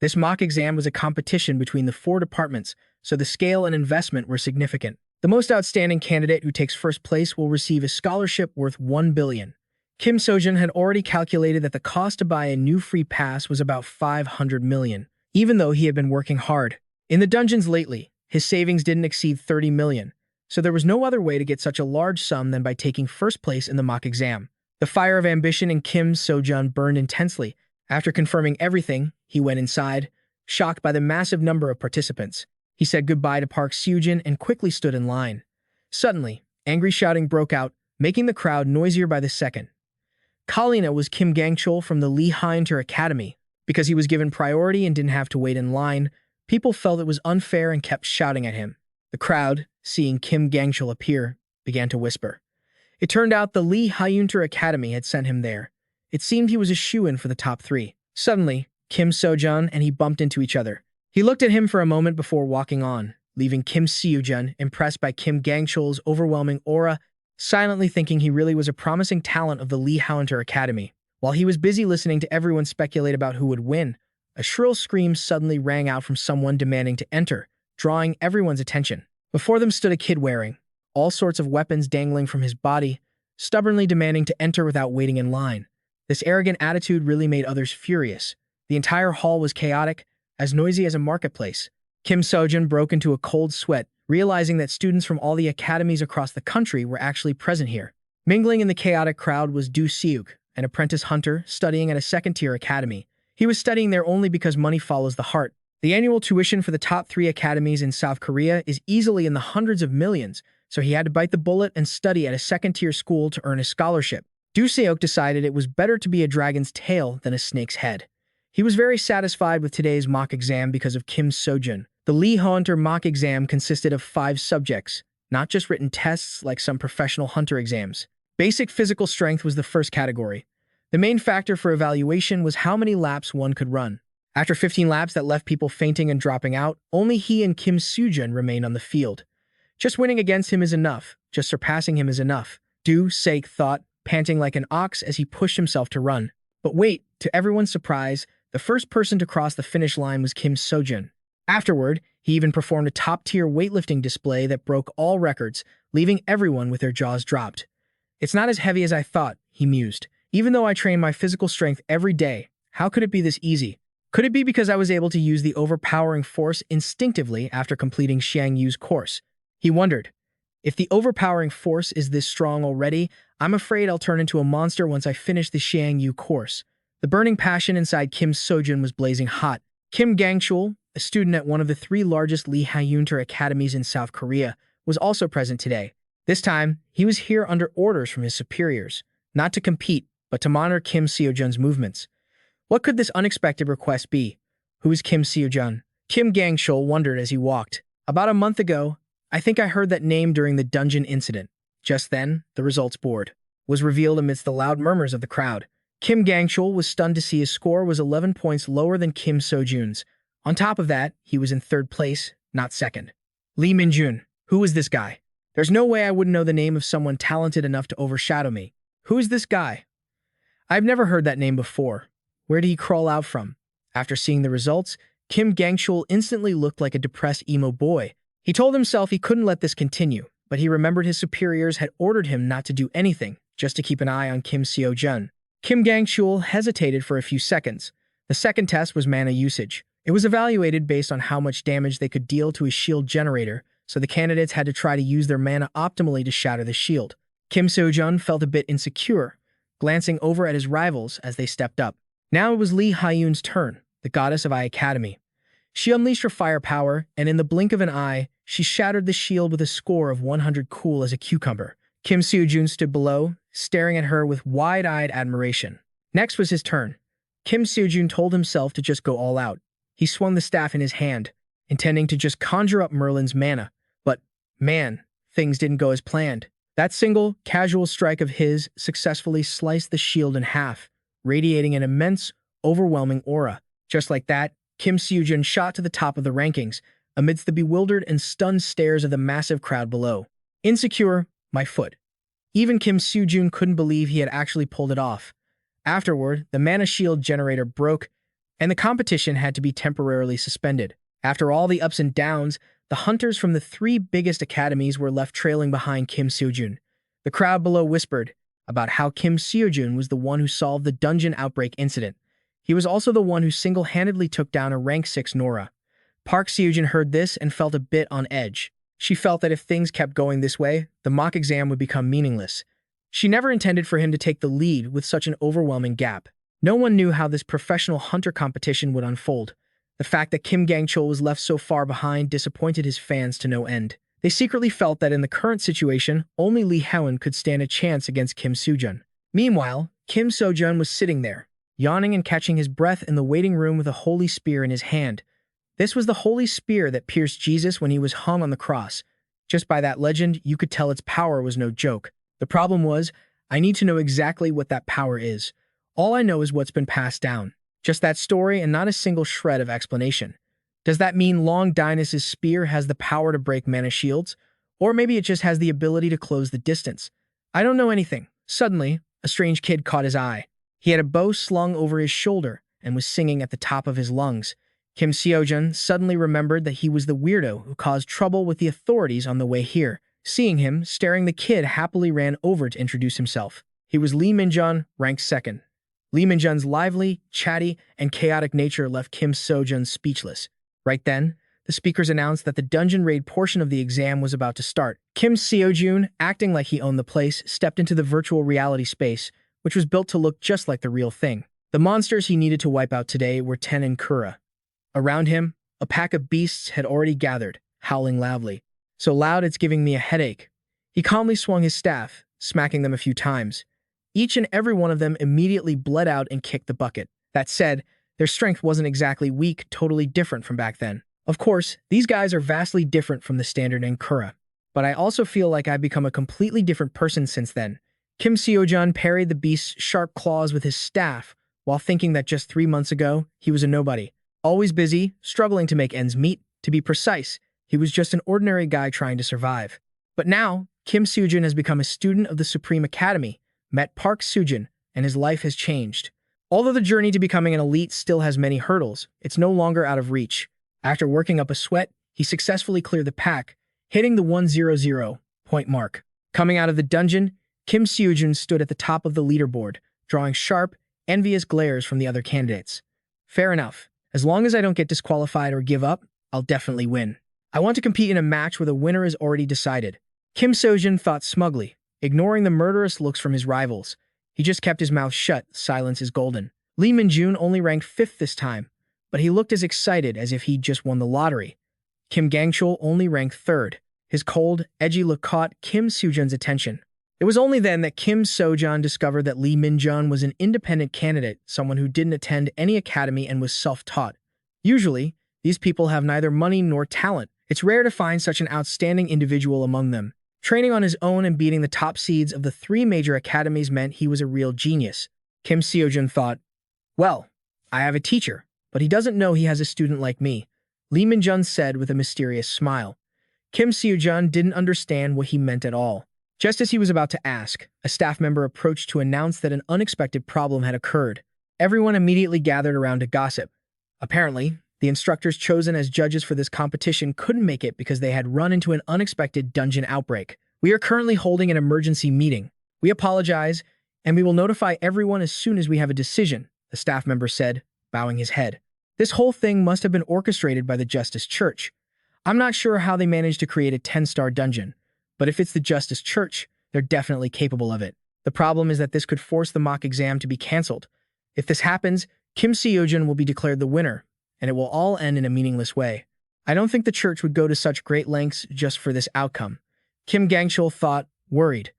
This mock exam was a competition between the 4 departments, so the scale and investment were significant. The most outstanding candidate who takes first place will receive a scholarship worth 1 billion. Kim Seojun had already calculated that the cost to buy a new free pass was about 500 million, even though he had been working hard. In the dungeons lately, his savings didn't exceed 30 million, so there was no other way to get such a large sum than by taking first place in the mock exam. The fire of ambition in Kim Seojun burned intensely. After confirming everything, he went inside, shocked by the massive number of participants. He said goodbye to Park Seojun and quickly stood in line. Suddenly, angry shouting broke out, making the crowd noisier by the second. Kalina was Kim Gangchul from the Lee Hunter Academy. Because he was given priority and didn't have to wait in line, people felt it was unfair and kept shouting at him. The crowd, seeing Kim Gangchul appear, began to whisper. It turned out the Lee Hunter Academy had sent him there. It seemed he was a shoo-in for the top 3. Suddenly, Kim Seojun and he bumped into each other. He looked at him for a moment before walking on, leaving Kim Seojun impressed by Kim Gangchul's overwhelming aura, silently thinking he really was a promising talent of the Lee Hunter Academy. While he was busy listening to everyone speculate about who would win, a shrill scream suddenly rang out from someone demanding to enter, drawing everyone's attention. Before them stood a kid wearing all sorts of weapons dangling from his body, stubbornly demanding to enter without waiting in line. This arrogant attitude really made others furious. The entire hall was chaotic, as noisy as a marketplace. Kim Seojun broke into a cold sweat, realizing that students from all the academies across the country were actually present here. Mingling in the chaotic crowd was Do Seuk, an apprentice hunter studying at a second-tier academy. He was studying there only because money follows the heart. The annual tuition for the top 3 academies in South Korea is easily in the hundreds of millions, so he had to bite the bullet and study at a second-tier school to earn a scholarship. Do Seok decided it was better to be a dragon's tail than a snake's head. He was very satisfied with today's mock exam because of Kim Seojun. The Lee Hunter mock exam consisted of 5 subjects, not just written tests like some professional hunter exams. Basic physical strength was the first category. The main factor for evaluation was how many laps one could run. After 15 laps that left people fainting and dropping out, only he and Kim Seojun remained on the field. Just winning against him is enough. Just surpassing him is enough. Do Seok thought, panting like an ox as he pushed himself to run. But wait, to everyone's surprise, the first person to cross the finish line was Kim Seojun. Afterward, he even performed a top-tier weightlifting display that broke all records, leaving everyone with their jaws dropped. It's not as heavy as I thought, he mused. Even though I train my physical strength every day, how could it be this easy? Could it be because I was able to use the overpowering force instinctively after completing Xiang Yu's course? He wondered. If the overpowering force is this strong already, I'm afraid I'll turn into a monster once I finish the Xiang Yu course. The burning passion inside Kim Seojun was blazing hot. Kim Gangchul, a student at one of the 3 largest Lee Hunter academies in South Korea, was also present today. This time, he was here under orders from his superiors, not to compete, but to monitor Kim Seojun's movements. What could this unexpected request be? Who is Kim Seojun? Kim Gangchul wondered as he walked. About a month ago, I think I heard that name during the dungeon incident. Just then, the results board was revealed amidst the loud murmurs of the crowd. Kim Gangchul was stunned to see his score was 11 points lower than Kim Seojun's. On top of that, he was in third place, not second. Lee Minjun. Who is this guy? There's no way I wouldn't know the name of someone talented enough to overshadow me. Who is this guy? I've never heard that name before. Where did he crawl out from? After seeing the results, Kim Gangchul instantly looked like a depressed emo boy. He told himself he couldn't let this continue, but he remembered his superiors had ordered him not to do anything, just to keep an eye on Kim Seojun. Kim Gangchul hesitated for a few seconds. The second test was mana usage. It was evaluated based on how much damage they could deal to his shield generator, so the candidates had to try to use their mana optimally to shatter the shield. Kim Seojun felt a bit insecure, glancing over at his rivals as they stepped up. Now it was Lee Hyun's turn, the goddess of Academy. She unleashed her firepower, and in the blink of an eye, she shattered the shield with a score of 100 cool as a cucumber. Kim Seojun stood below, staring at her with wide-eyed admiration. Next was his turn. Kim Seojun told himself to just go all out. He swung the staff in his hand, intending to just conjure up Merlin's mana. But, man, things didn't go as planned. That single, casual strike of his successfully sliced the shield in half, radiating an immense, overwhelming aura. Just like that, Kim Seojun shot to the top of the rankings, amidst the bewildered and stunned stares of the massive crowd below. Insecure, my foot. Even Kim Seojun couldn't believe he had actually pulled it off. Afterward, the mana shield generator broke, and the competition had to be temporarily suspended. After all the ups and downs, the hunters from the three biggest academies were left trailing behind Kim Seojun. The crowd below whispered about how Kim Seojun was the one who solved the dungeon outbreak incident. He was also the one who single-handedly took down a rank 6 Nora. Park Seojun heard this and felt a bit on edge. She felt that if things kept going this way, the mock exam would become meaningless. She never intended for him to take the lead with such an overwhelming gap. No one knew how this professional hunter competition would unfold. The fact that Kim Gangchul was left so far behind disappointed his fans to no end. They secretly felt that in the current situation, only Lee Hyun could stand a chance against Kim Seojun. Meanwhile, Kim Seojun was sitting there, yawning and catching his breath in the waiting room with a holy spear in his hand. This was the holy spear that pierced Jesus when he was hung on the cross. Just by that legend, you could tell its power was no joke. The problem was, I need to know exactly what that power is. All I know is what's been passed down. Just that story and not a single shred of explanation. Does that mean Long Dynas's spear has the power to break mana shields? Or maybe it just has the ability to close the distance? I don't know anything. Suddenly, a strange kid caught his eye. He had a bow slung over his shoulder and was singing at the top of his lungs. Kim Seojun suddenly remembered that he was the weirdo who caused trouble with the authorities on the way here. Seeing him, staring, the kid happily ran over to introduce himself. He was Lee Minjun, ranked 2nd. Lee Minjun's lively, chatty, and chaotic nature left Kim Seojun speechless. Right then, the speakers announced that the dungeon raid portion of the exam was about to start. Kim Seojun, acting like he owned the place, stepped into the virtual reality space, which was built to look just like the real thing. The monsters he needed to wipe out today were Ten and Kura. Around him, a pack of beasts had already gathered, howling loudly. So loud it's giving me a headache. He calmly swung his staff, smacking them a few times. Each and every one of them immediately bled out and kicked the bucket. That said, their strength wasn't exactly weak, totally different from back then. Of course, these guys are vastly different from the standard Ankura. But I also feel like I've become a completely different person since then. Kim Seojun parried the beast's sharp claws with his staff, while thinking that just 3 months ago, he was a nobody. Always busy, struggling to make ends meet. To be precise, he was just an ordinary guy trying to survive. But now, Kim Seojun has become a student of the Supreme Academy, met Park Seojun, and his life has changed. Although the journey to becoming an elite still has many hurdles, it's no longer out of reach. After working up a sweat, he successfully cleared the pack, hitting the 100 point mark. Coming out of the dungeon, Kim Seojun stood at the top of the leaderboard, drawing sharp, envious glares from the other candidates. Fair enough. As long as I don't get disqualified or give up, I'll definitely win. I want to compete in a match where the winner is already decided. Kim Seojun thought smugly, ignoring the murderous looks from his rivals. He just kept his mouth shut. Silence is golden. Lee Minjun only ranked 5th this time, but he looked as excited as if he'd just won the lottery. Kim Gangchul only ranked 3rd. His cold, edgy look caught Kim Seojun's attention. It was only then that Kim Seojun discovered that Lee Minjun was an independent candidate, someone who didn't attend any academy and was self-taught. Usually, these people have neither money nor talent. It's rare to find such an outstanding individual among them. Training on his own and beating the top seeds of the 3 major academies meant he was a real genius. Kim Seojun thought, well, I have a teacher, but he doesn't know he has a student like me, Lee Minjun said with a mysterious smile. Kim Seojun didn't understand what he meant at all. Just as he was about to ask, a staff member approached to announce that an unexpected problem had occurred. Everyone immediately gathered around to gossip. Apparently, the instructors chosen as judges for this competition couldn't make it because they had run into an unexpected dungeon outbreak. We are currently holding an emergency meeting. We apologize, and we will notify everyone as soon as we have a decision, the staff member said, bowing his head. This whole thing must have been orchestrated by the Justice Church. I'm not sure how they managed to create a 10-star dungeon, but if it's the Justice Church, they're definitely capable of it. The problem is that this could force the mock exam to be cancelled. If this happens, Kim Seojun will be declared the winner, and it will all end in a meaningless way. I don't think the church would go to such great lengths just for this outcome. Kim Gangchul thought, worried.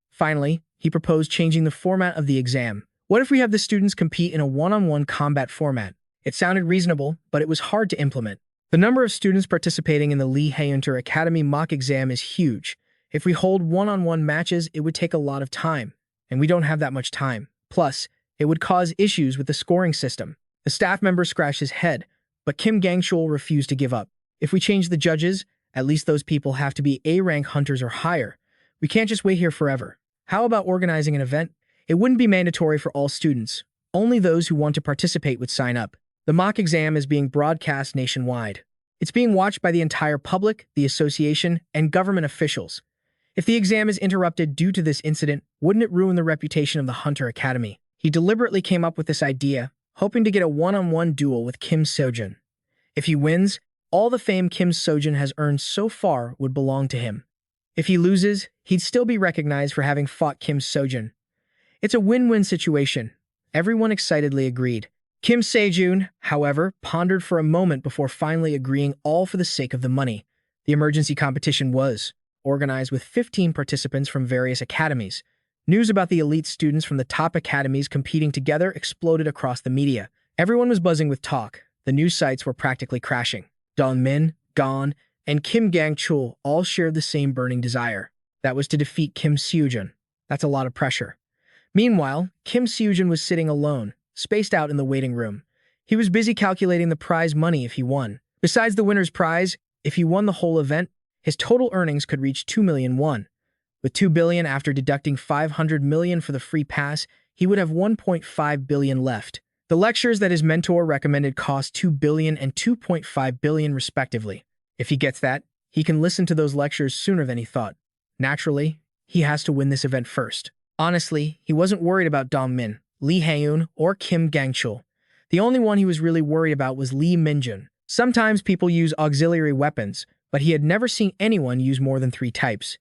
Finally, he proposed changing the format of the exam. What if we have the students compete in a one-on-one combat format? It sounded reasonable, but it was hard to implement. The number of students participating in the Lee Hae-Unter Academy mock exam is huge. If we hold one-on-one matches, it would take a lot of time, and we don't have that much time. Plus, it would cause issues with the scoring system. The staff member scratched his head, but Kim Gangchul refused to give up. If we change the judges, at least those people have to be A-rank hunters or higher. We can't just wait here forever. How about organizing an event? It wouldn't be mandatory for all students. Only those who want to participate would sign up. The mock exam is being broadcast nationwide. It's being watched by the entire public, the association, and government officials. If the exam is interrupted due to this incident, wouldn't it ruin the reputation of the Hunter Academy? He deliberately came up with this idea, hoping to get a one-on-one duel with Kim Seojun. If he wins, all the fame Kim Seojun has earned so far would belong to him. If he loses, he'd still be recognized for having fought Kim Seojun. It's a win-win situation. Everyone excitedly agreed. Kim Seojun, however, pondered for a moment before finally agreeing, all for the sake of the money. The emergency competition was organized with 15 participants from various academies. News about the elite students from the top academies competing together exploded across the media. Everyone was buzzing with talk. The news sites were practically crashing. Dong Min, Gon, and Kim Gangchul all shared the same burning desire. That was to defeat Kim Seojun. That's a lot of pressure. Meanwhile, Kim Seojun was sitting alone, spaced out in the waiting room. He was busy calculating the prize money if he won. Besides the winner's prize, if he won the whole event, his total earnings could reach 2 million won. With 2 billion after deducting 500 million for the free pass, he would have 1.5 billion left. The lectures that his mentor recommended cost 2 billion and 2.5 billion respectively. If he gets that, he can listen to those lectures sooner than he thought. Naturally, he has to win this event first. Honestly, he wasn't worried about Dong Min, Lee Hae-un, or Kim Gangchul. The only one he was really worried about was Lee Minjun. Sometimes people use auxiliary weapons, but he had never seen anyone use more than 3 types.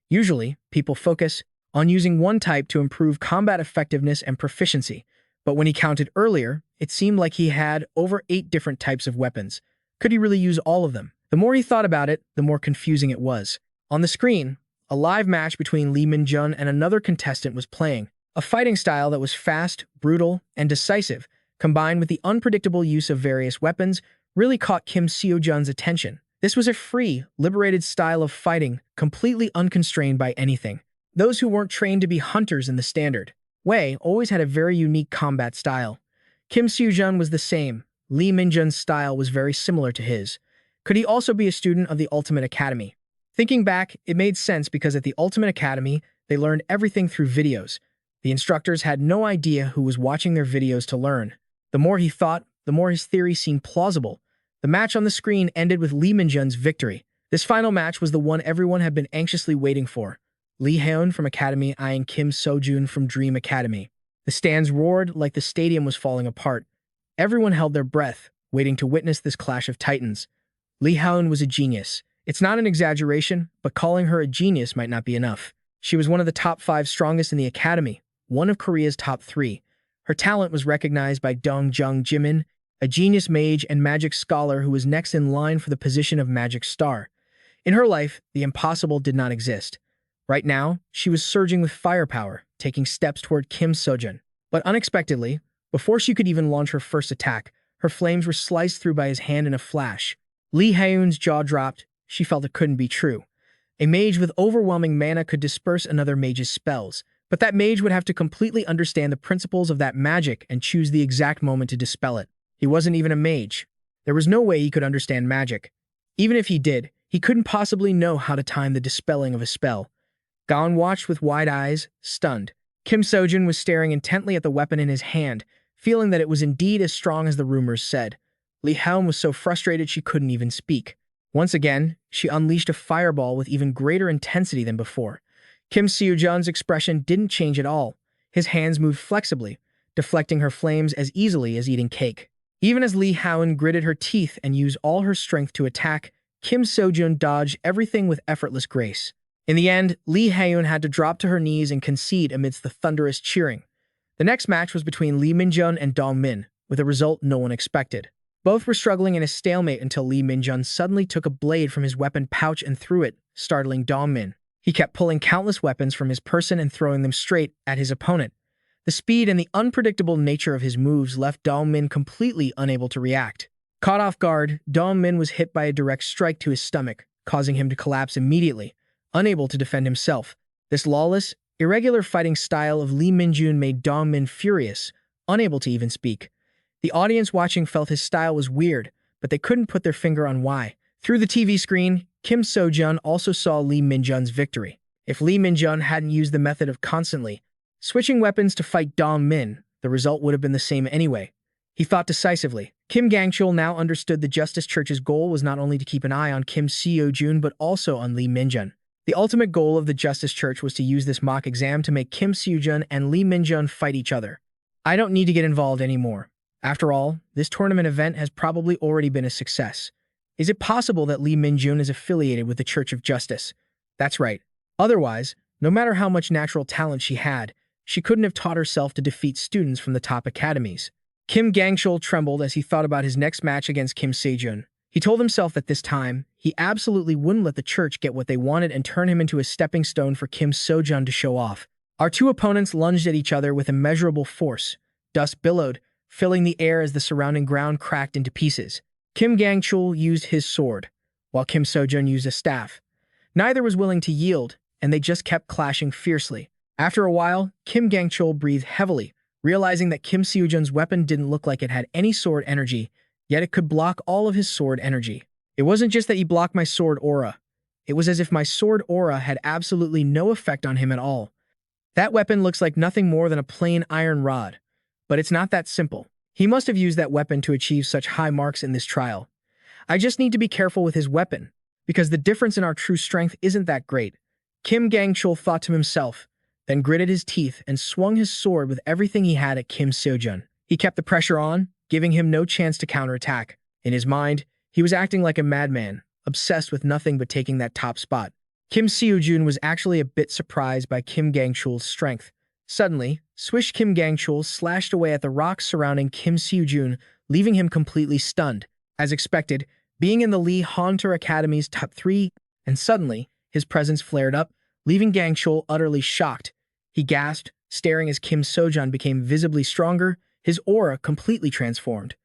Usually, people focus on using one type to improve combat effectiveness and proficiency, but when he counted earlier, it seemed like he had over 8 different types of weapons. Could he really use all of them? The more he thought about it, the more confusing it was. On the screen, a live match between Lee Minjun and another contestant was playing. A fighting style that was fast, brutal, and decisive, combined with the unpredictable use of various weapons, really caught Kim Seojun's attention. This was a free, liberated style of fighting, completely unconstrained by anything. Those who weren't trained to be hunters in the standard way always had a very unique combat style. Kim Seojun was the same. Lee Minjun's style was very similar to his. Could he also be a student of the Ultimate Academy? Thinking back, it made sense because at the Ultimate Academy, they learned everything through videos. The instructors had no idea who was watching their videos to learn. The more he thought, the more his theory seemed plausible. The match on the screen ended with Lee Minjun's victory. This final match was the one everyone had been anxiously waiting for. Lee Hae-un from Academy eyeing Kim Seojun from Dream Academy. The stands roared like the stadium was falling apart. Everyone held their breath, waiting to witness this clash of titans. Lee Hae-un was a genius. It's not an exaggeration, but calling her a genius might not be enough. She was one of the top 5 strongest in the academy, one of Korea's top 3. Her talent was recognized by Dong Jung Jimin, a genius mage and magic scholar who was next in line for the position of magic star. In her life, the impossible did not exist. Right now, she was surging with firepower, taking steps toward Kim Seojun. But unexpectedly, before she could even launch her first attack, her flames were sliced through by his hand in a flash. Lee Hae-un's jaw dropped. she felt it couldn't be true. A mage with overwhelming mana could disperse another mage's spells, but that mage would have to completely understand the principles of that magic and choose the exact moment to dispel it. He wasn't even a mage. There was no way he could understand magic. Even if he did, he couldn't possibly know how to time the dispelling of a spell. Gaon watched with wide eyes, stunned. Kim Seojun was staring intently at the weapon in his hand, feeling that it was indeed as strong as the rumors said. Lee Helm was so frustrated she couldn't even speak. Once again, she unleashed a fireball with even greater intensity than before. Kim Seojun's expression didn't change at all. His hands moved flexibly, deflecting her flames as easily as eating cake. Even as Lee Haun gritted her teeth and used all her strength to attack, Kim Seojun dodged everything with effortless grace. In the end, Lee Haun had to drop to her knees and concede amidst the thunderous cheering. The next match was between Lee Minjun and Dong Min, with a result no one expected. Both were struggling in a stalemate until Lee Minjun suddenly took a blade from his weapon pouch and threw it, startling Dong Min. He kept pulling countless weapons from his person and throwing them straight at his opponent. The speed and the unpredictable nature of his moves left Dong Min completely unable to react. Caught off guard, Dong Min was hit by a direct strike to his stomach, causing him to collapse immediately, unable to defend himself. This lawless, irregular fighting style of Lee Minjun made Dong Min furious, unable to even speak. The audience watching felt his style was weird, but they couldn't put their finger on why. Through the TV screen, Kim Seojun also saw Lee Minjun's victory. If Lee Minjun hadn't used the method of constantly switching weapons to fight Dong Min, the result would have been the same anyway. He thought decisively. Kim Gangchul now understood the Justice Church's goal was not only to keep an eye on Kim Seojun but also on Lee Minjun. The ultimate goal of the Justice Church was to use this mock exam to make Kim Seojun and Lee Minjun fight each other. I don't need to get involved anymore. After all, this tournament event has probably already been a success. Is it possible that Lee Minjun is affiliated with the Church of Justice? That's right. Otherwise, no matter how much natural talent she had, she couldn't have taught herself to defeat students from the top academies. Kim Gangchul trembled as he thought about his next match against Kim Seojun. He told himself that this time, he absolutely wouldn't let the church get what they wanted and turn him into a stepping stone for Kim Seojun to show off. Our two opponents lunged at each other with immeasurable force. Dust billowed, filling the air as the surrounding ground cracked into pieces. Kim Gangchul used his sword, while Kim Seojun used a staff. Neither was willing to yield, and they just kept clashing fiercely. After a while, Kim Gangchul breathed heavily, realizing that Kim Seojun's weapon didn't look like it had any sword energy, yet it could block all of his sword energy. It wasn't just that he blocked my sword aura. It was as if my sword aura had absolutely no effect on him at all. That weapon looks like nothing more than a plain iron rod. But it's not that simple. He must have used that weapon to achieve such high marks in this trial. I just need to be careful with his weapon, because the difference in our true strength isn't that great. Kim Gangchul thought to himself, then gritted his teeth and swung his sword with everything he had at Kim Seojun. He kept the pressure on, giving him no chance to counterattack. In his mind, he was acting like a madman, obsessed with nothing but taking that top spot. Kim Seojun was actually a bit surprised by Kim Gangchul's strength. Suddenly, swish Kim Gangchul slashed away at the rocks surrounding Kim Seojun, leaving him completely stunned. As expected, being in the Lee Haunter Academy's top 3, and suddenly, his presence flared up, leaving Gangchul utterly shocked. He gasped, staring as Kim Seojun became visibly stronger, his aura completely transformed.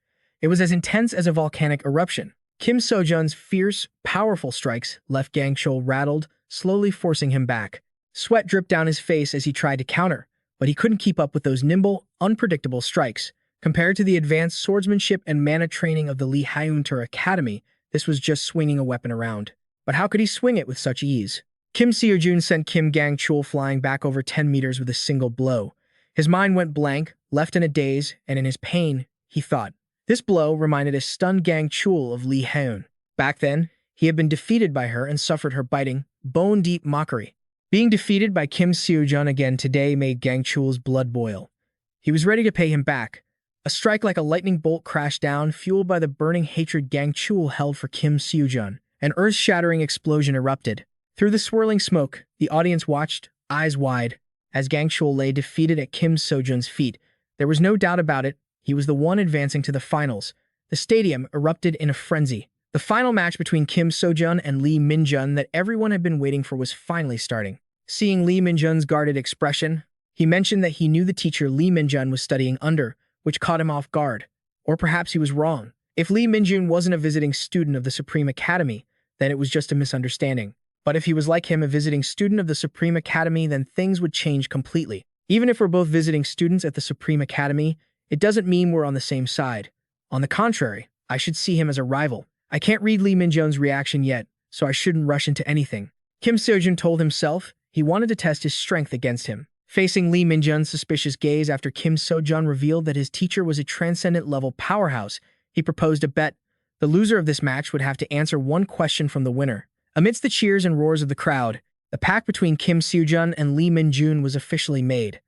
It was as intense as a volcanic eruption. Kim Seojun's fierce, powerful strikes left Gangchul rattled, slowly forcing him back. Sweat dripped down his face as he tried to counter, but he couldn't keep up with those nimble, unpredictable strikes. Compared to the advanced swordsmanship and mana training of the Lee Haunter Academy, this was just swinging a weapon around. But how could he swing it with such ease? Kim Seojun sent Kim Gangchul flying back over 10 meters with a single blow. His mind went blank, left in a daze, and in his pain, he thought. This blow reminded a stunned Gangchul of Lee Haun. Back then, he had been defeated by her and suffered her biting, bone-deep mockery. Being defeated by Kim Seojun again today made Gangchul's blood boil. He was ready to pay him back. A strike like a lightning bolt crashed down, fueled by the burning hatred Gangchul held for Kim Seojun. An earth-shattering explosion erupted. Through the swirling smoke, the audience watched, eyes wide, as Gangchul lay defeated at Kim Seojun's feet. There was no doubt about it, he was the one advancing to the finals. The stadium erupted in a frenzy. The final match between Kim Seojun and Lee Minjun that everyone had been waiting for was finally starting. Seeing Lee Minjun's guarded expression, he mentioned that he knew the teacher Lee Minjun was studying under, which caught him off guard. Or perhaps he was wrong. If Lee Minjun wasn't a visiting student of the Supreme Academy, then it was just a misunderstanding. But if he was like him, a visiting student of the Supreme Academy, then things would change completely. Even if we're both visiting students at the Supreme Academy, it doesn't mean we're on the same side. On the contrary, I should see him as a rival. I can't read Lee Min-jun's reaction yet, so I shouldn't rush into anything. Kim Seojun told himself he wanted to test his strength against him. Facing Lee Min-jun's suspicious gaze after Kim Seojun revealed that his teacher was a transcendent-level powerhouse, he proposed a bet. The loser of this match would have to answer one question from the winner. Amidst the cheers and roars of the crowd, the pact between Kim Seojun and Lee Min-jun was officially made.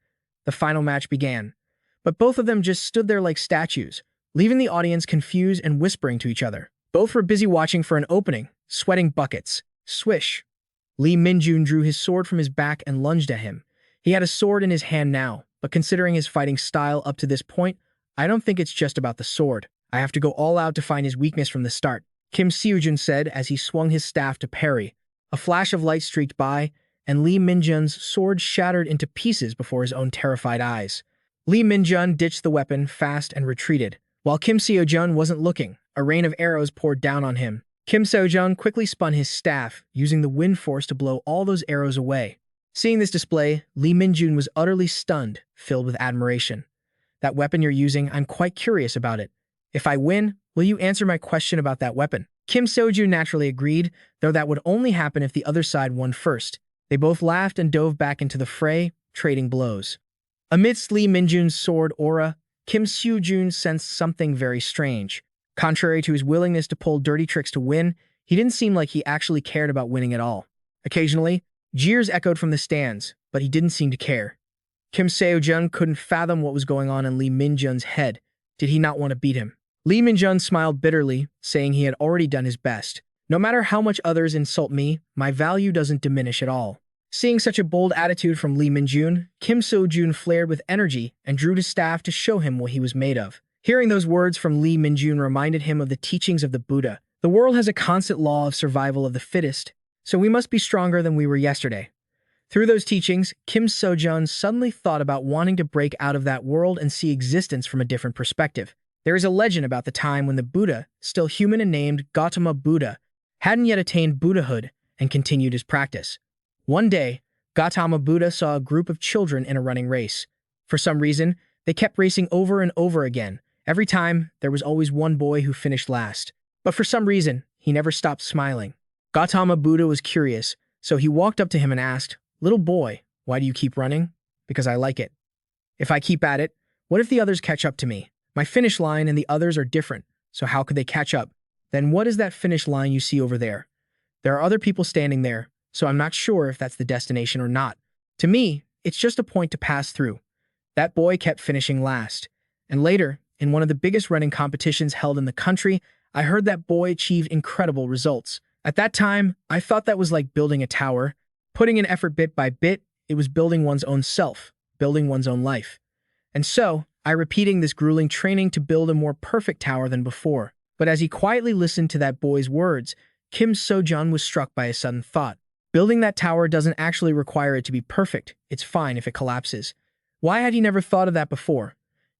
The final match began, but both of them just stood there like statues, leaving the audience confused and whispering to each other. Both were busy watching for an opening, sweating buckets. Swish! Lee Min-jun drew his sword from his back and lunged at him. He had a sword in his hand now, but considering his fighting style up to this point, I don't think it's just about the sword. I have to go all out to find his weakness from the start, Kim Seojun said as he swung his staff to parry. A flash of light streaked by, and Lee Min-jun's sword shattered into pieces before his own terrified eyes. Lee Min-jun ditched the weapon fast and retreated. While Kim Seojun wasn't looking, a rain of arrows poured down on him. Kim Seojun quickly spun his staff, using the wind force to blow all those arrows away. Seeing this display, Lee Min-jun was utterly stunned, filled with admiration. That weapon you're using, I'm quite curious about it. If I win, will you answer my question about that weapon? Kim Seojun naturally agreed, though that would only happen if the other side won first. They both laughed and dove back into the fray, trading blows. Amidst Lee Min-jun's sword aura, Kim Seojun sensed something very strange. Contrary to his willingness to pull dirty tricks to win, he didn't seem like he actually cared about winning at all. Occasionally, jeers echoed from the stands, but he didn't seem to care. Kim Seojun couldn't fathom what was going on in Lee Min-jun's head. Did he not want to beat him? Lee Min-jun smiled bitterly, saying he had already done his best. No matter how much others insult me, my value doesn't diminish at all. Seeing such a bold attitude from Lee Min-jun, Kim Seojun flared with energy and drew his staff to show him what he was made of. Hearing those words from Lee Min-jun reminded him of the teachings of the Buddha. The world has a constant law of survival of the fittest, so we must be stronger than we were yesterday. Through those teachings, Kim Seojun suddenly thought about wanting to break out of that world and see existence from a different perspective. There is a legend about the time when the Buddha, still human and named Gautama Buddha, hadn't yet attained Buddhahood and continued his practice. One day, Gautama Buddha saw a group of children in a running race. For some reason, they kept racing over and over again. Every time, there was always one boy who finished last. But for some reason, he never stopped smiling. Gautama Buddha was curious, so he walked up to him and asked, "Little boy, why do you keep running?" "Because I like it. If I keep at it, what if the others catch up to me? My finish line and the others are different, so how could they catch up? Then what is that finish line you see over there? There are other people standing there, so I'm not sure if that's the destination or not. To me, it's just a point to pass through." That boy kept finishing last. And later, in one of the biggest running competitions held in the country, I heard that boy achieved incredible results. At that time, I thought that was like building a tower. Putting in effort bit by bit, it was building one's own self, building one's own life. And so, I repeating this grueling training to build a more perfect tower than before. But as he quietly listened to that boy's words, Kim Seojun was struck by a sudden thought. Building that tower doesn't actually require it to be perfect. It's fine if it collapses. Why had he never thought of that before?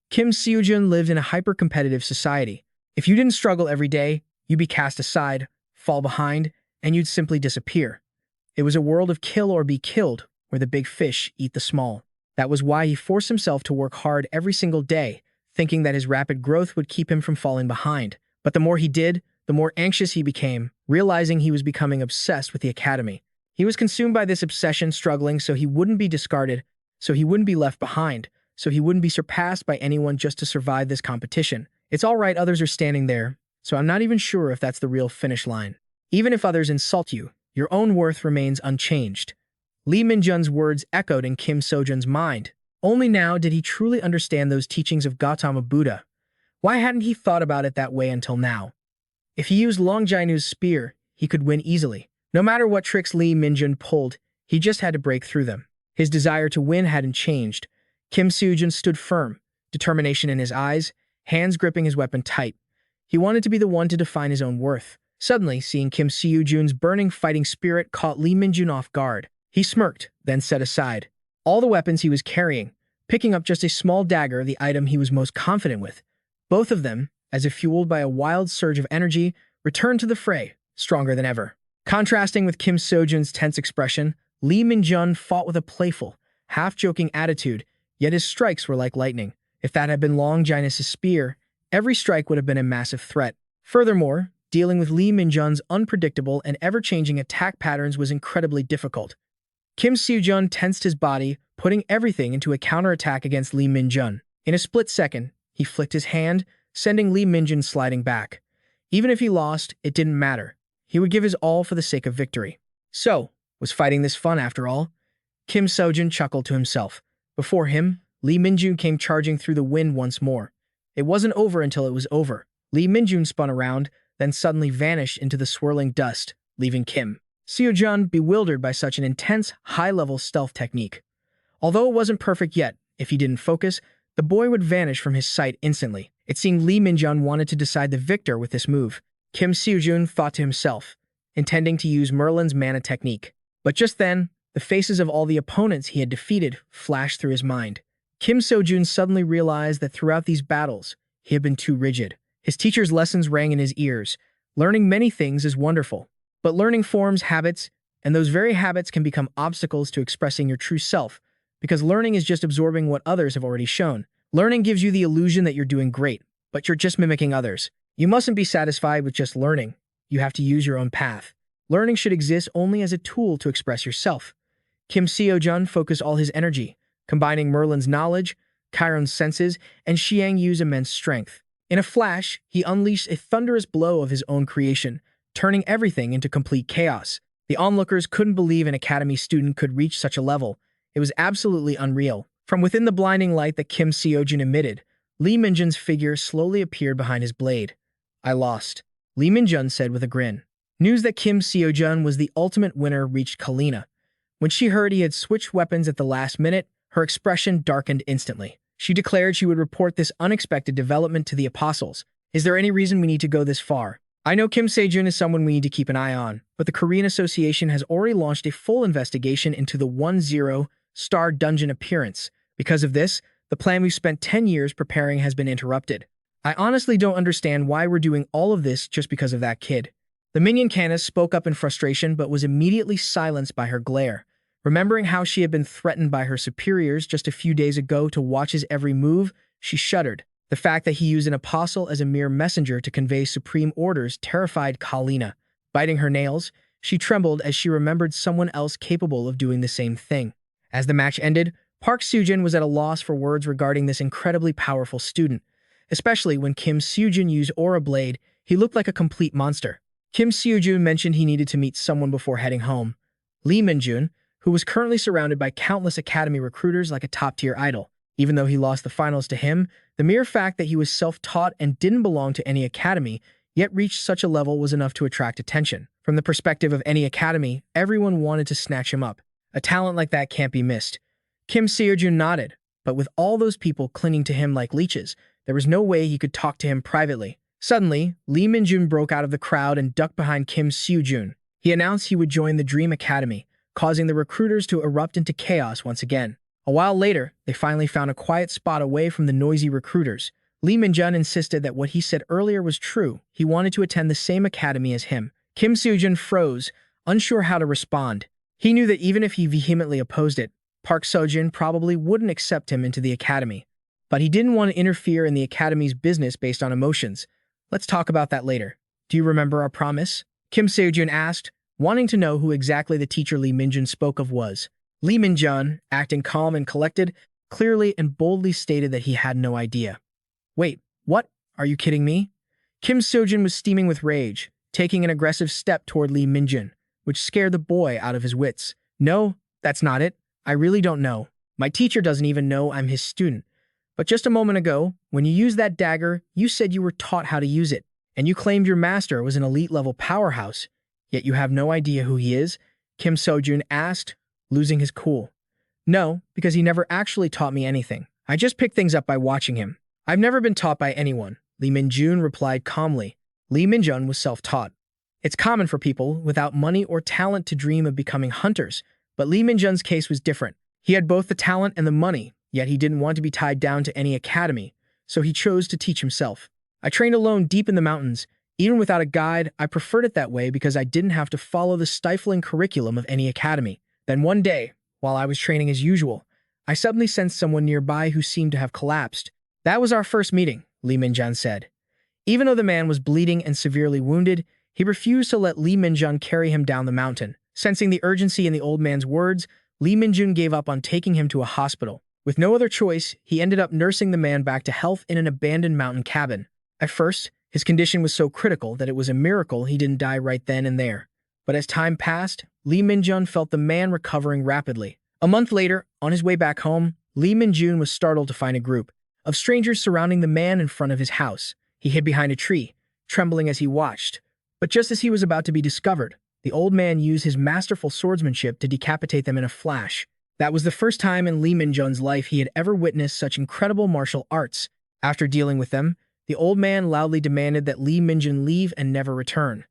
Kim Seojun lived in a hyper-competitive society. If you didn't struggle every day, you'd be cast aside, fall behind, and you'd simply disappear. It was a world of kill or be killed, where the big fish eat the small. That was why he forced himself to work hard every single day, thinking that his rapid growth would keep him from falling behind. But the more he did, the more anxious he became, realizing he was becoming obsessed with the academy. He was consumed by this obsession, struggling so he wouldn't be discarded, so he wouldn't be left behind, so he wouldn't be surpassed by anyone just to survive this competition. It's all right, others are standing there, so I'm not even sure if that's the real finish line. Even if others insult you, your own worth remains unchanged. Lee Min-jun's words echoed in Kim Seojun's mind. Only now did he truly understand those teachings of Gautama Buddha. Why hadn't he thought about it that way until now? If he used Long Jainu's spear, he could win easily. No matter what tricks Lee Min-jun pulled, he just had to break through them. His desire to win hadn't changed. Kim Seojun stood firm, determination in his eyes, hands gripping his weapon tight. He wanted to be the one to define his own worth. Suddenly, seeing Kim Seojun's burning fighting spirit caught Lee Min-jun off guard. He smirked, then set aside all the weapons he was carrying, picking up just a small dagger, the item he was most confident with. Both of them, as if fueled by a wild surge of energy, returned to the fray, stronger than ever. Contrasting with Kim Seojun's tense expression, Lee Min-jun fought with a playful, half-joking attitude, yet his strikes were like lightning. If that had been Long Jinus' spear, every strike would have been a massive threat. Furthermore, dealing with Lee Min-jun's unpredictable and ever-changing attack patterns was incredibly difficult. Kim Seojun tensed his body, putting everything into a counterattack against Lee Min-jun. In a split second, he flicked his hand, sending Lee Min-jun sliding back. Even if he lost, it didn't matter. He would give his all for the sake of victory. So, was fighting this fun after all? Kim Seojun chuckled to himself. Before him, Lee Min-jun came charging through the wind once more. It wasn't over until it was over. Lee Min-jun spun around, then suddenly vanished into the swirling dust, leaving Kim Seojun bewildered by such an intense, high-level stealth technique. Although it wasn't perfect yet, if he didn't focus, the boy would vanish from his sight instantly. It seemed Lee Min-jun wanted to decide the victor with this move. Kim Seojun thought to himself, intending to use Merlin's mana technique. But just then, the faces of all the opponents he had defeated flashed through his mind. Kim Seojun suddenly realized that throughout these battles, he had been too rigid. His teacher's lessons rang in his ears. Learning many things is wonderful, but learning forms habits, and those very habits can become obstacles to expressing your true self, because learning is just absorbing what others have already shown. Learning gives you the illusion that you're doing great, but you're just mimicking others. You mustn't be satisfied with just learning. You have to use your own path. Learning should exist only as a tool to express yourself. Kim Seojun focused all his energy, combining Merlin's knowledge, Chiron's senses, and Xiang Yu's immense strength. In a flash, he unleashed a thunderous blow of his own creation, turning everything into complete chaos. The onlookers couldn't believe an academy student could reach such a level. It was absolutely unreal. From within the blinding light that Kim Seojun emitted, Lee Min-jun's figure slowly appeared behind his blade. "I lost," Lee Min-jun said with a grin. News that Kim Seojun was the ultimate winner reached Kalina. When she heard he had switched weapons at the last minute, her expression darkened instantly. She declared she would report this unexpected development to the apostles. "Is there any reason we need to go this far? I know Kim Seojun is someone we need to keep an eye on, but the Korean Association has already launched a full investigation into the 10-star dungeon appearance. Because of this, the plan we've spent 10 years preparing has been interrupted. I honestly don't understand why we're doing all of this just because of that kid." The minion Candace spoke up in frustration but was immediately silenced by her glare. Remembering how she had been threatened by her superiors just a few days ago to watch his every move, she shuddered. The fact that he used an apostle as a mere messenger to convey supreme orders terrified Kalina. Biting her nails, she trembled as she remembered someone else capable of doing the same thing. As the match ended, Park Seojun was at a loss for words regarding this incredibly powerful student. Especially when Kim Seojun used Aura Blade, he looked like a complete monster. Kim Seojun mentioned he needed to meet someone before heading home. Lee Min-jun, who was currently surrounded by countless academy recruiters like a top-tier idol. Even though he lost the finals to him, the mere fact that he was self-taught and didn't belong to any academy, yet reached such a level was enough to attract attention. From the perspective of any academy, everyone wanted to snatch him up. A talent like that can't be missed. Kim Seojun nodded, but with all those people clinging to him like leeches, there was no way he could talk to him privately. Suddenly, Lee Min-jun broke out of the crowd and ducked behind Kim Seojun. He announced he would join the Dream Academy, causing the recruiters to erupt into chaos once again. A while later, they finally found a quiet spot away from the noisy recruiters. Lee Min-jun insisted that what he said earlier was true. He wanted to attend the same academy as him. Kim Seojun froze, unsure how to respond. He knew that even if he vehemently opposed it, Park Seojun probably wouldn't accept him into the academy. But he didn't want to interfere in the academy's business based on emotions. "Let's talk about that later. Do you remember our promise?" Kim Seojun asked, wanting to know who exactly the teacher Lee Min-jun spoke of was. Lee Min-jun, acting calm and collected, clearly and boldly stated that he had no idea. "Wait, what? Are you kidding me?" Kim Seojun was steaming with rage, taking an aggressive step toward Lee Min-jun, which scared the boy out of his wits. "No, that's not it. I really don't know. My teacher doesn't even know I'm his student. But just a moment ago, when you used that dagger, you said you were taught how to use it, and you claimed your master was an elite-level powerhouse. Yet you have no idea who he is?" Kim Seojun asked, losing his cool. "No, because he never actually taught me anything. I just picked things up by watching him. I've never been taught by anyone," Lee Min-jun replied calmly. Lee Min-jun was self-taught. It's common for people without money or talent to dream of becoming hunters, but Lee Min-jun's case was different. He had both the talent and the money, yet he didn't want to be tied down to any academy, so he chose to teach himself. "I trained alone deep in the mountains, Even without a guide, I preferred it that way because I didn't have to follow the stifling curriculum of any academy. Then one day, while I was training as usual, I suddenly sensed someone nearby who seemed to have collapsed. That was our first meeting, Li Minjun said. Even though the man was bleeding and severely wounded, he refused to let Li Minjun carry him down the mountain. Sensing the urgency in the old man's words, Li Minjun gave up on taking him to a hospital. With no other choice, he ended up nursing the man back to health in an abandoned mountain cabin. At first, his condition was so critical that it was a miracle he didn't die right then and there. But as time passed, Li Minjun felt the man recovering rapidly. A month later, on his way back home, Li Minjun was startled to find a group of strangers surrounding the man in front of his house. He hid behind a tree, trembling as he watched. But just as he was about to be discovered, the old man used his masterful swordsmanship to decapitate them in a flash. That was the first time in Li Minjun's life he had ever witnessed such incredible martial arts. After dealing with them, the old man loudly demanded that Li Minjun leave and never return.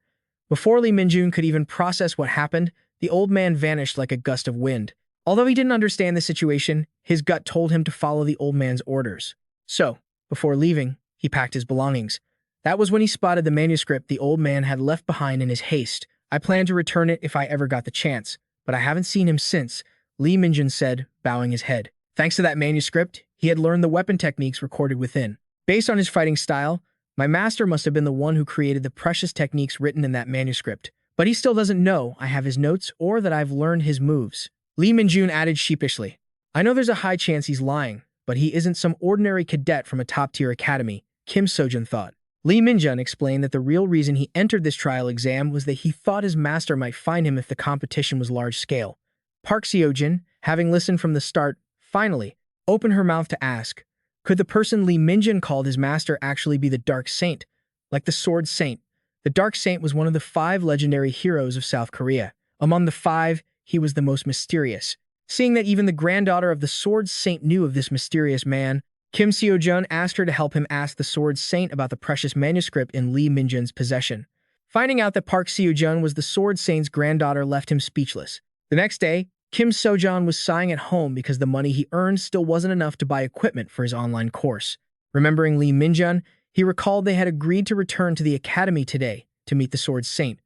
Before Li Minjun could even process what happened, the old man vanished like a gust of wind. Although he didn't understand the situation, his gut told him to follow the old man's orders. So, before leaving, he packed his belongings. That was when he spotted the manuscript the old man had left behind in his haste. I planned to return it if I ever got the chance, but I haven't seen him since, Li Minjun said, bowing his head. Thanks to that manuscript, he had learned the weapon techniques recorded within. Based on his fighting style, my master must have been the one who created the precious techniques written in that manuscript. But he still doesn't know I have his notes or that I've learned his moves. Li Minjun added sheepishly. I know there's a high chance he's lying, but he isn't some ordinary cadet from a top-tier academy, Kim Seojun thought. Li Minjun explained that the real reason he entered this trial exam was that he thought his master might find him if the competition was large-scale. Park Seojun, having listened from the start, finally opened her mouth to ask, could the person Li Minjun called his master actually be the Dark Saint, like the Sword Saint? The Dark Saint was one of the 5 legendary heroes of South Korea. Among the 5, he was the most mysterious. Seeing that even the granddaughter of the Sword Saint knew of this mysterious man, Kim Seojun asked her to help him ask the Sword Saint about the precious manuscript in Li Minjun's possession. Finding out that Park Seojun was the Sword Saint's granddaughter left him speechless. The next day, Kim Seojun was sighing at home because the money he earned still wasn't enough to buy equipment for his online course. Remembering Li Minjun, he recalled they had agreed to return to the academy today to meet the Sword Saint.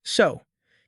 So,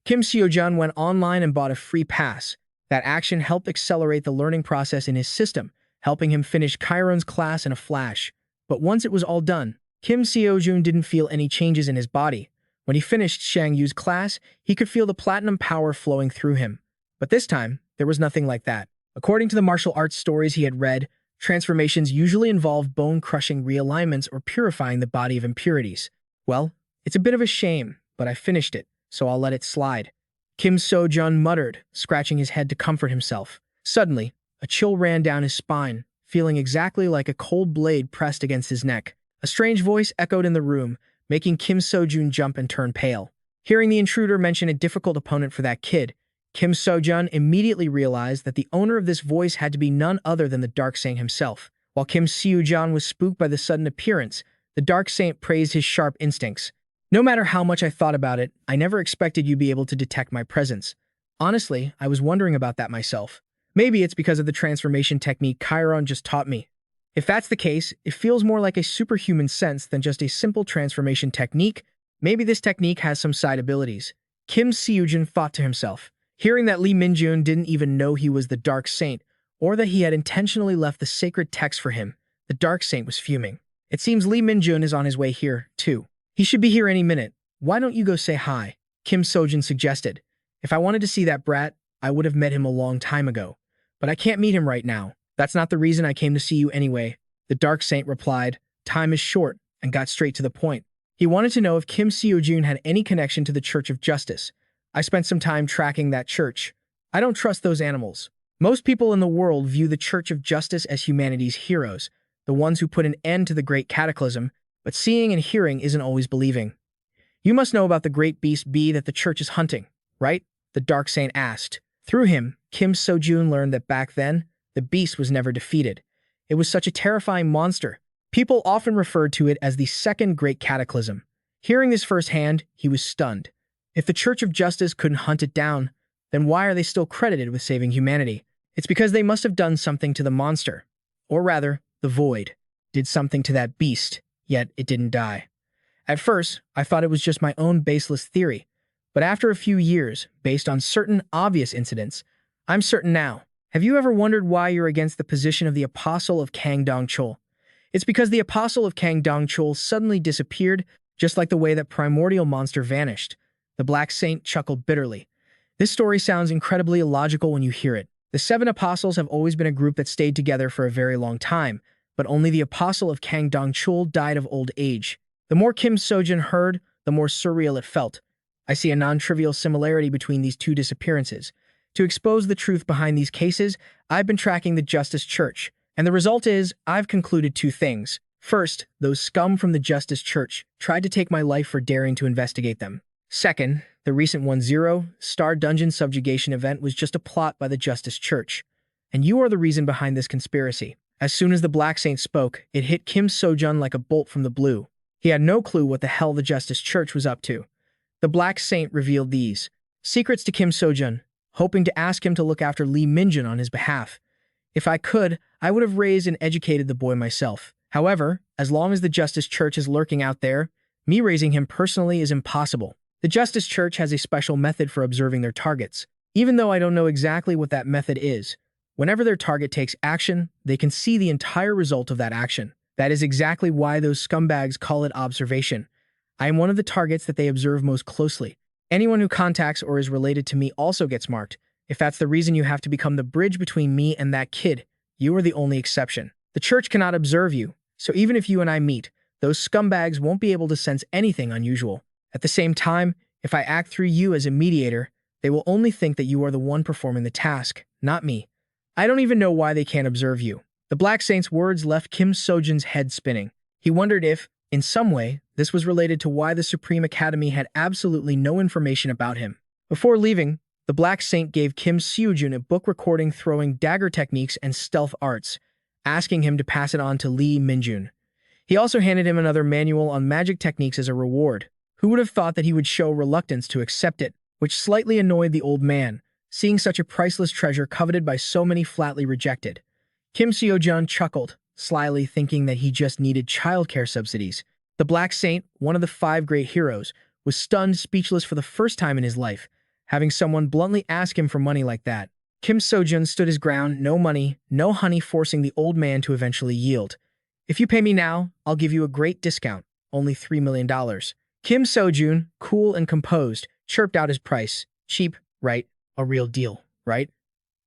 Kim Seojun went online and bought a free pass. That action helped accelerate the learning process in his system, helping him finish Chiron's class in a flash. But once it was all done, Kim Seojun didn't feel any changes in his body. When he finished Shang Yu's class, he could feel the platinum power flowing through him. But this time, there was nothing like that. According to the martial arts stories he had read, transformations usually involve bone-crushing realignments or purifying the body of impurities. Well, it's a bit of a shame, but I finished it, so I'll let it slide. Kim Seojun muttered, scratching his head to comfort himself. Suddenly, a chill ran down his spine, feeling exactly like a cold blade pressed against his neck. A strange voice echoed in the room, making Kim Seojun jump and turn pale. Hearing the intruder mention a difficult opponent for that kid, Kim Seojun immediately realized that the owner of this voice had to be none other than the Dark Saint himself. While Kim Seojun was spooked by the sudden appearance, the Dark Saint praised his sharp instincts. No matter how much I thought about it, I never expected you'd be able to detect my presence. Honestly, I was wondering about that myself. Maybe it's because of the transformation technique Chiron just taught me. If that's the case, it feels more like a superhuman sense than just a simple transformation technique. Maybe this technique has some side abilities. Kim Seojun thought to himself. Hearing that Li Minjun didn't even know he was the Dark Saint, or that he had intentionally left the sacred text for him, the Dark Saint was fuming. It seems Li Minjun is on his way here, too. He should be here any minute. Why don't you go say hi? Kim Seojun suggested. If I wanted to see that brat, I would have met him a long time ago. But I can't meet him right now. That's not the reason I came to see you anyway. The Dark Saint replied, time is short, and got straight to the point. He wanted to know if Kim Seojun had any connection to the Church of Justice. I spent some time tracking that church. I don't trust those animals. Most people in the world view the Church of Justice as humanity's heroes, the ones who put an end to the Great Cataclysm, but seeing and hearing isn't always believing. You must know about the great beast B that the church is hunting, right? The Dark Saint asked. Through him, Kim Seojun learned that back then, the beast was never defeated. It was such a terrifying monster. People often referred to it as the Second Great Cataclysm. Hearing this firsthand, he was stunned. If the Church of Justice couldn't hunt it down, then why are they still credited with saving humanity? It's because they must have done something to the monster. Or rather, the void did something to that beast, yet it didn't die. At first, I thought it was just my own baseless theory, but after a few years, based on certain obvious incidents, I'm certain now. Have you ever wondered why you're against the position of the Apostle of Kangdong-chul? It's because the Apostle of Kangdong-chul suddenly disappeared, just like the way that primordial monster vanished. The Black Saint chuckled bitterly. This story sounds incredibly illogical when you hear it. The 7 apostles have always been a group that stayed together for a very long time, but only the Apostle of Kangdong-chul died of old age. The more Kim Seojun heard, the more surreal it felt. I see a non-trivial similarity between these two disappearances. To expose the truth behind these cases, I've been tracking the Justice Church, and the result is I've concluded 2 things. First, those scum from the Justice Church tried to take my life for daring to investigate them. Second, the recent 10-star dungeon subjugation event was just a plot by the Justice Church, and you are the reason behind this conspiracy. As soon as the Black Saint spoke, it hit Kim Seojun like a bolt from the blue. He had no clue what the hell the Justice Church was up to. The Black Saint revealed these secrets to Kim Seojun, hoping to ask him to look after Lee Minjun on his behalf. If I could, I would have raised and educated the boy myself. However, as long as the Justice Church is lurking out there, me raising him personally is impossible. The Justice Church has a special method for observing their targets. Even though I don't know exactly what that method is, whenever their target takes action, they can see the entire result of that action. That is exactly why those scumbags call it observation. I am one of the targets that they observe most closely. Anyone who contacts or is related to me also gets marked. If that's the reason you have to become the bridge between me and that kid, you are the only exception. The church cannot observe you, so even if you and I meet, those scumbags won't be able to sense anything unusual. At the same time, if I act through you as a mediator, they will only think that you are the one performing the task, not me. I don't even know why they can't observe you. The Black Saint's words left Kim Seojun's head spinning. He wondered if, in some way, this was related to why the Supreme Academy had absolutely no information about him. Before leaving, the Black Saint gave Kim Seojun a book recording throwing dagger techniques and stealth arts, asking him to pass it on to Lee Minjun. He also handed him another manual on magic techniques as a reward. Who would have thought that he would show reluctance to accept it, which slightly annoyed the old man, seeing such a priceless treasure coveted by so many flatly rejected. Kim Seojun chuckled, slyly thinking that he just needed childcare subsidies. The Black Saint, one of the 5 great heroes, was stunned speechless for the first time in his life, having someone bluntly ask him for money like that. Kim Seojun stood his ground, no money, no honey, forcing the old man to eventually yield. If you pay me now, I'll give you a great discount, only $3 million. Kim Seojun, cool and composed, chirped out his price. Cheap, right? A real deal, right?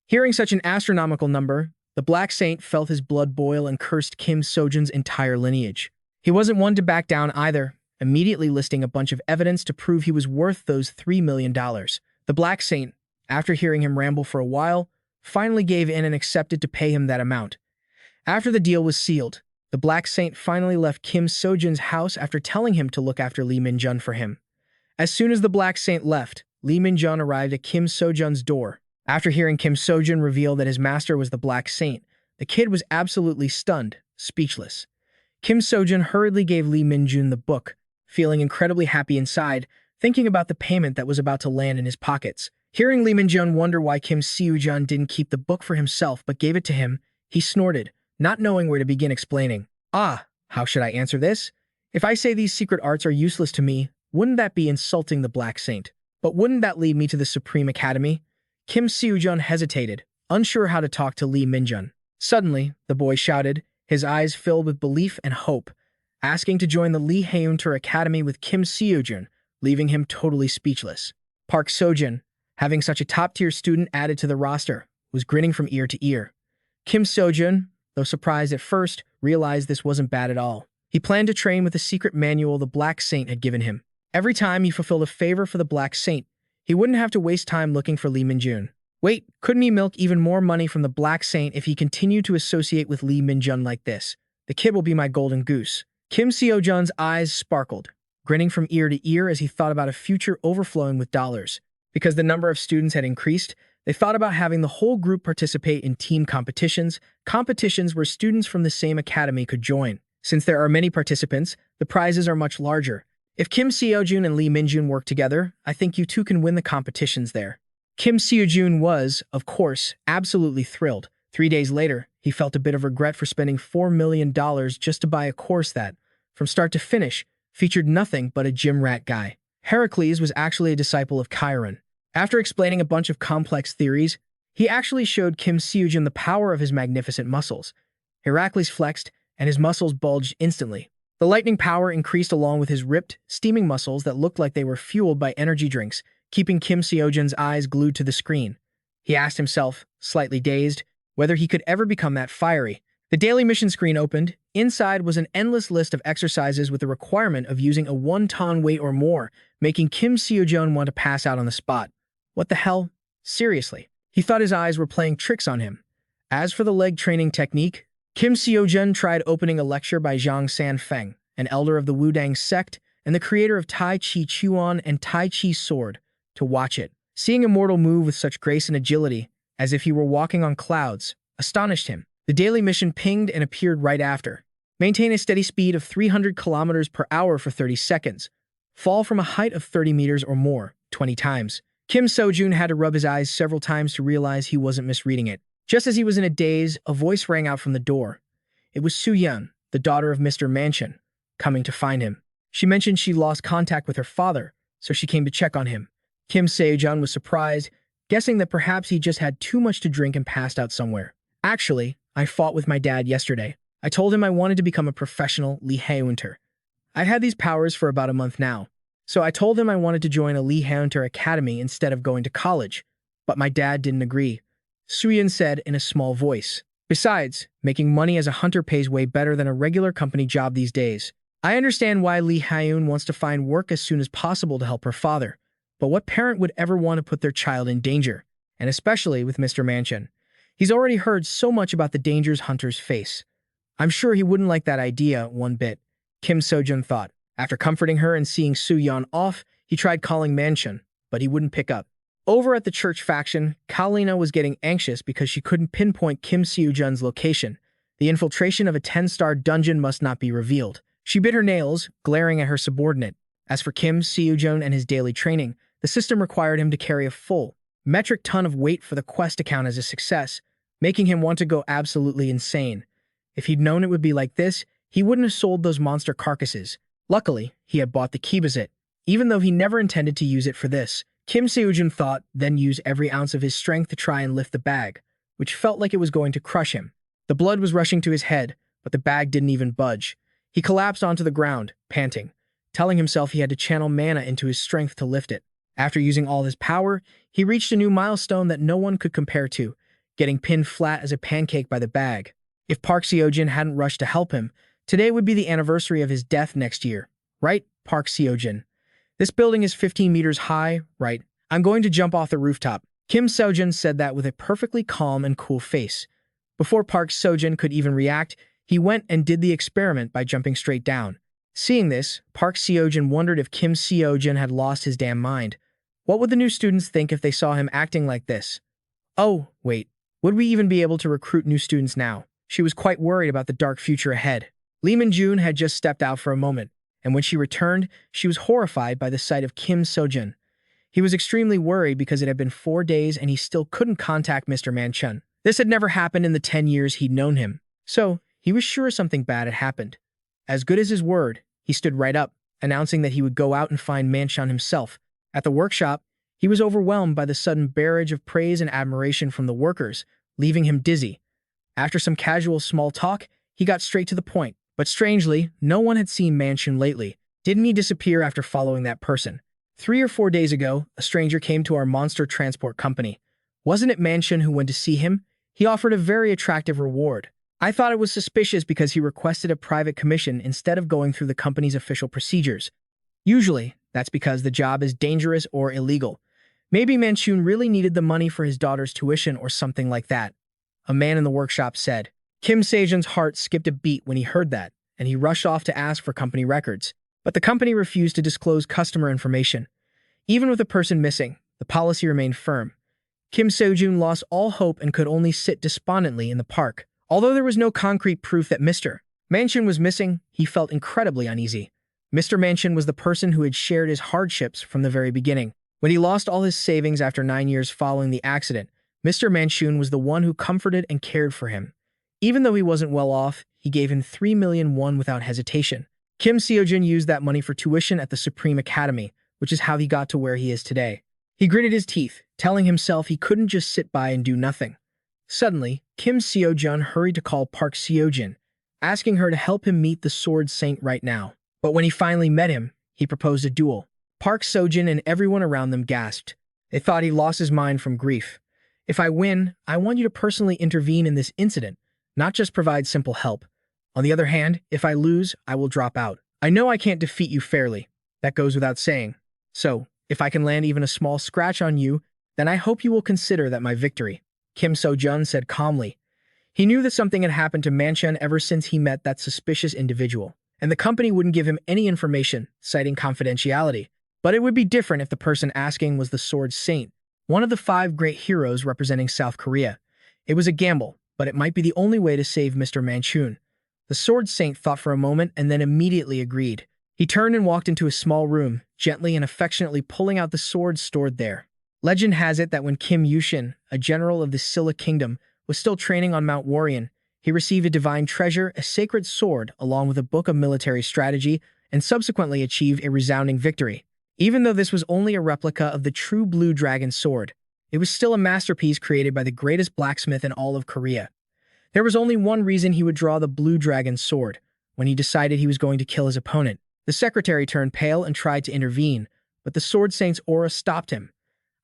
Hearing such an astronomical number, the Black Saint felt his blood boil and cursed Kim Seojun's entire lineage. He wasn't one to back down either, immediately listing a bunch of evidence to prove he was worth those $3 million. The Black Saint, after hearing him ramble for a while, finally gave in and accepted to pay him that amount. After the deal was sealed, the Black Saint finally left Kim Seojun's house after telling him to look after Lee Minjun for him. As soon as the Black Saint left, Lee Minjun arrived at Kim Seojun's door. After hearing Kim Seojun reveal that his master was the Black Saint, the kid was absolutely stunned, speechless. Kim Seojun hurriedly gave Lee Minjun the book, feeling incredibly happy inside, thinking about the payment that was about to land in his pockets. Hearing Lee Minjun wonder why Kim Seojun didn't keep the book for himself but gave it to him, he snorted, not knowing where to begin explaining. How should I answer this? If I say these secret arts are useless to me, wouldn't that be insulting the Black Saint? But wouldn't that lead me to the Supreme Academy? Kim Seojun hesitated, unsure how to talk to Lee Minjun. Suddenly, the boy shouted, his eyes filled with belief and hope, asking to join the Lee Haeunter Academy with Kim Seojun, leaving him totally speechless. Park Seojun, having such a top-tier student added to the roster, was grinning from ear to ear. Kim Seojun, though surprised at first, realized this wasn't bad at all. He planned to train with the secret manual the Black Saint had given him. Every time he fulfilled a favor for the Black Saint, he wouldn't have to waste time looking for Lee Minjun. Wait, couldn't he milk even more money from the Black Saint if he continued to associate with Lee Minjun like this? The kid will be my golden goose. Kim Seojun's eyes sparkled, grinning from ear to ear as he thought about a future overflowing with dollars. Because the number of students had increased, they thought about having the whole group participate in team competitions where students from the same academy could join. Since there are many participants, the prizes are much larger. If Kim Seojun and Lee Minjun work together, I think you two can win the competitions there. Kim Seojun was, of course, absolutely thrilled. 3 days later, he felt a bit of regret for spending $4 million just to buy a course that, from start to finish, featured nothing but a gym rat guy. Heracles was actually a disciple of Chiron. After explaining a bunch of complex theories, he actually showed Kim Seojun the power of his magnificent muscles. Heracles flexed, and his muscles bulged instantly. The lightning power increased along with his ripped, steaming muscles that looked like they were fueled by energy drinks, keeping Kim Seojun's eyes glued to the screen. He asked himself, slightly dazed, whether he could ever become that fiery. The daily mission screen opened. Inside was an endless list of exercises with the requirement of using a 1-ton weight or more, making Kim Seojun want to pass out on the spot. What the hell? Seriously. He thought his eyes were playing tricks on him. As for the leg training technique, Kim Seojun tried opening a lecture by Zhang Sanfeng, an elder of the Wudang sect and the creator of Tai Chi Chuan and Tai Chi Sword, to watch it. Seeing a mortal move with such grace and agility, as if he were walking on clouds, astonished him. The daily mission pinged and appeared right after. Maintain a steady speed of 300 kilometers per hour for 30 seconds. Fall from a height of 30 meters or more, 20 times. Kim Seojun had to rub his eyes several times to realize he wasn't misreading it. Just as he was in a daze, a voice rang out from the door. It was Su-yeon, the daughter of Mr. Mansion, coming to find him. She mentioned she lost contact with her father, so she came to check on him. Kim Seojun was surprised, guessing that perhaps he just had too much to drink and passed out somewhere. Actually, I fought with my dad yesterday. I told him I wanted to become a professional Lee Hunter. I've had these powers for about a month now, so I told him I wanted to join a Lee Hunter Academy instead of going to college, but my dad didn't agree. Su-yeon said in a small voice. Besides, making money as a hunter pays way better than a regular company job these days. I understand why Lee Hyun wants to find work as soon as possible to help her father, but what parent would ever want to put their child in danger? And especially with Mr. Mansion. He's already heard so much about the dangers hunters face. I'm sure he wouldn't like that idea one bit, Kim Seojun thought. After comforting her and seeing Su-yeon off, he tried calling Mansion, but he wouldn't pick up. Over at the church faction, Kalina was getting anxious because she couldn't pinpoint Kim Seojun's location. The infiltration of a 10-star dungeon must not be revealed. She bit her nails, glaring at her subordinate. As for Kim Seojun and his daily training, the system required him to carry a full, metric ton of weight for the quest to count as a success, making him want to go absolutely insane. If he'd known it would be like this, he wouldn't have sold those monster carcasses. Luckily, he had bought the Kibazit, even though he never intended to use it for this. Kim Seojun thought, then used every ounce of his strength to try and lift the bag, which felt like it was going to crush him. The blood was rushing to his head, but the bag didn't even budge. He collapsed onto the ground, panting, telling himself he had to channel mana into his strength to lift it. After using all his power, he reached a new milestone that no one could compare to, getting pinned flat as a pancake by the bag. If Park Seojun hadn't rushed to help him, today would be the anniversary of his death next year. Right, Park Seojun? This building is 15 meters high, right? I'm going to jump off the rooftop. Kim Seojun said that with a perfectly calm and cool face. Before Park Seojun could even react, he went and did the experiment by jumping straight down. Seeing this, Park Seojun wondered if Kim Seojun had lost his damn mind. What would the new students think if they saw him acting like this? Oh, wait. Would we even be able to recruit new students now? She was quite worried about the dark future ahead. Lee Min-jun had just stepped out for a moment, and when she returned, she was horrified by the sight of Kim Seojun. He was extremely worried because it had been 4 days and he still couldn't contact Mr. Manchun. This had never happened in the 10 years he'd known him, so he was sure something bad had happened. As good as his word, he stood right up, announcing that he would go out and find Manchun himself. At the workshop, he was overwhelmed by the sudden barrage of praise and admiration from the workers, leaving him dizzy. After some casual small talk, he got straight to the point. But strangely, no one had seen Manchun lately. Didn't he disappear after following that person? 3 or 4 days ago, a stranger came to our monster transport company. Wasn't it Manchun who went to see him? He offered a very attractive reward. I thought it was suspicious because he requested a private commission instead of going through the company's official procedures. Usually, that's because the job is dangerous or illegal. Maybe Manchun really needed the money for his daughter's tuition or something like that. A man in the workshop said. Kim Seojun's heart skipped a beat when he heard that, and he rushed off to ask for company records. But the company refused to disclose customer information. Even with a person missing, the policy remained firm. Kim Seojun lost all hope and could only sit despondently in the park. Although there was no concrete proof that Mr. Manchun was missing, he felt incredibly uneasy. Mr. Manchun was the person who had shared his hardships from the very beginning. When he lost all his savings after 9 years following the accident, Mr. Manchun was the one who comforted and cared for him. Even though he wasn't well off, he gave him 3 million won without hesitation. Kim Seojun used that money for tuition at the Supreme Academy, which is how he got to where he is today. He gritted his teeth, telling himself he couldn't just sit by and do nothing. Suddenly, Kim Seojun hurried to call Park Seojun, asking her to help him meet the Sword Saint right now. But when he finally met him, he proposed a duel. Park Seojun and everyone around them gasped. They thought he lost his mind from grief. If I win, I want you to personally intervene in this incident, not just provide simple help. On the other hand, if I lose, I will drop out. I know I can't defeat you fairly. That goes without saying. So, if I can land even a small scratch on you, then I hope you will consider that my victory. Kim Seojun said calmly. He knew that something had happened to Manchun ever since he met that suspicious individual, and the company wouldn't give him any information, citing confidentiality. But it would be different if the person asking was the Sword Saint, one of the 5 great heroes representing South Korea. It was a gamble, but it might be the only way to save Mr. Manchun. The Sword Saint thought for a moment and then immediately agreed. He turned and walked into a small room, gently and affectionately pulling out the sword stored there. Legend has it that when Kim Yushin, a general of the Silla Kingdom, was still training on Mount Warrion, he received a divine treasure, a sacred sword, along with a book of military strategy, and subsequently achieved a resounding victory. Even though this was only a replica of the true Blue Dragon sword, it was still a masterpiece created by the greatest blacksmith in all of Korea. There was only one reason he would draw the Blue Dragon sword, when he decided he was going to kill his opponent. The secretary turned pale and tried to intervene, but the Sword Saint's aura stopped him.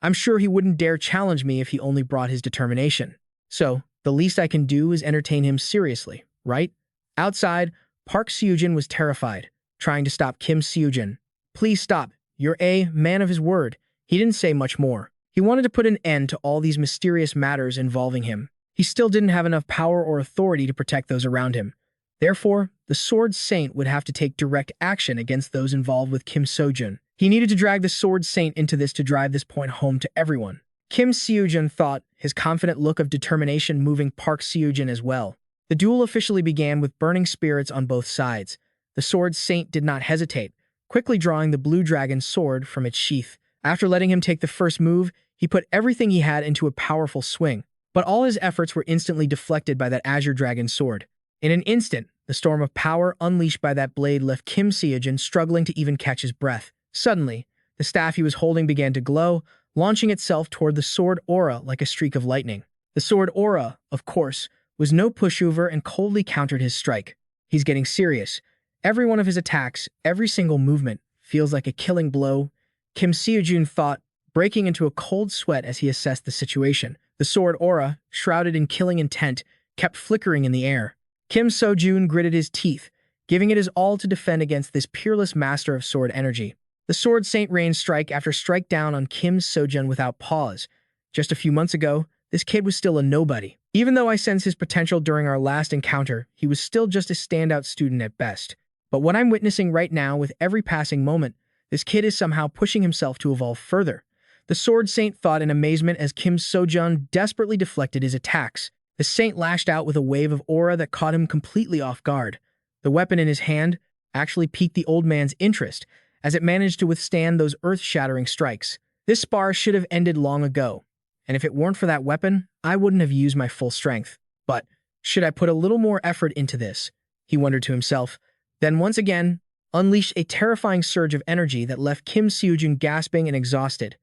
I'm sure he wouldn't dare challenge me if he only brought his determination. So, the least I can do is entertain him seriously, right? Outside, Park Seojun was terrified, trying to stop Kim Seojun. Please stop. You're a man of his word. He didn't say much more. He wanted to put an end to all these mysterious matters involving him. He still didn't have enough power or authority to protect those around him. Therefore, the Sword Saint would have to take direct action against those involved with Kim Seojun. He needed to drag the Sword Saint into this to drive this point home to everyone. Kim Seojun thought, his confident look of determination moving Park Seojun as well. The duel officially began with burning spirits on both sides. The Sword Saint did not hesitate, quickly drawing the Blue Dragon sword from its sheath. After letting him take the first move, he put everything he had into a powerful swing. But all his efforts were instantly deflected by that Azure Dragon sword. In an instant, the storm of power unleashed by that blade left Kim Seojun struggling to even catch his breath. Suddenly, the staff he was holding began to glow, launching itself toward the sword aura like a streak of lightning. The sword aura, of course, was no pushover and coldly countered his strike. He's getting serious. Every one of his attacks, every single movement, feels like a killing blow. Kim Seojun thought, breaking into a cold sweat as he assessed the situation. The sword aura, shrouded in killing intent, kept flickering in the air. Kim Seojun gritted his teeth, giving it his all to defend against this peerless master of sword energy. The Sword Saint rained strike after strike down on Kim Seojun without pause. Just a few months ago, this kid was still a nobody. Even though I sensed his potential during our last encounter, he was still just a standout student at best. But what I'm witnessing right now with every passing moment, this kid is somehow pushing himself to evolve further. The Sword Saint thought in amazement as Kim Seojun desperately deflected his attacks. The Saint lashed out with a wave of aura that caught him completely off guard. The weapon in his hand actually piqued the old man's interest, as it managed to withstand those earth-shattering strikes. This spar should have ended long ago, and if it weren't for that weapon, I wouldn't have used my full strength. But should I put a little more effort into this? He wondered to himself, then once again unleashed a terrifying surge of energy that left Kim Seojun gasping and exhausted.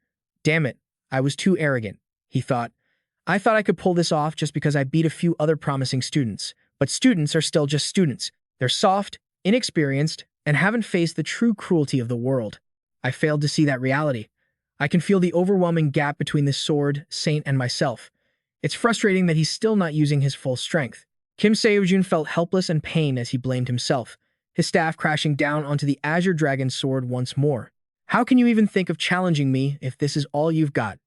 Damn it, I was too arrogant, he thought. I thought I could pull this off just because I beat a few other promising students. But students are still just students. They're soft, inexperienced, and haven't faced the true cruelty of the world. I failed to see that reality. I can feel the overwhelming gap between the Sword Saint and myself. It's frustrating that he's still not using his full strength. Kim Seojun felt helpless and pained as he blamed himself, his staff crashing down onto the Azure Dragon sword once more. How can you even think of challenging me if this is all you've got?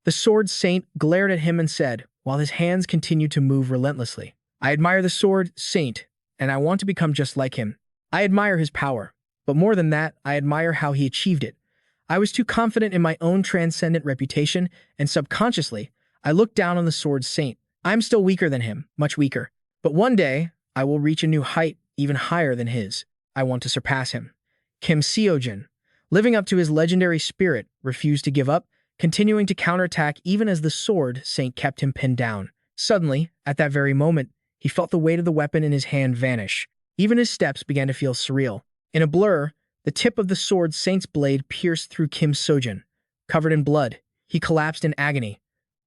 The Sword Saint glared at him and said, while his hands continued to move relentlessly. I admire the Sword Saint, and I want to become just like him. I admire his power, but more than that, I admire how he achieved it. I was too confident in my own transcendent reputation, and subconsciously, I looked down on the Sword Saint. I'm still weaker than him, much weaker. But one day, I will reach a new height, even higher than his. I want to surpass him. Kim Seojun, living up to his legendary spirit, refused to give up, continuing to counterattack even as the Sword Saint kept him pinned down. Suddenly, at that very moment, he felt the weight of the weapon in his hand vanish. Even his steps began to feel surreal. In a blur, the tip of the sword saint's blade pierced through Kim Seojun. Covered in blood, he collapsed in agony.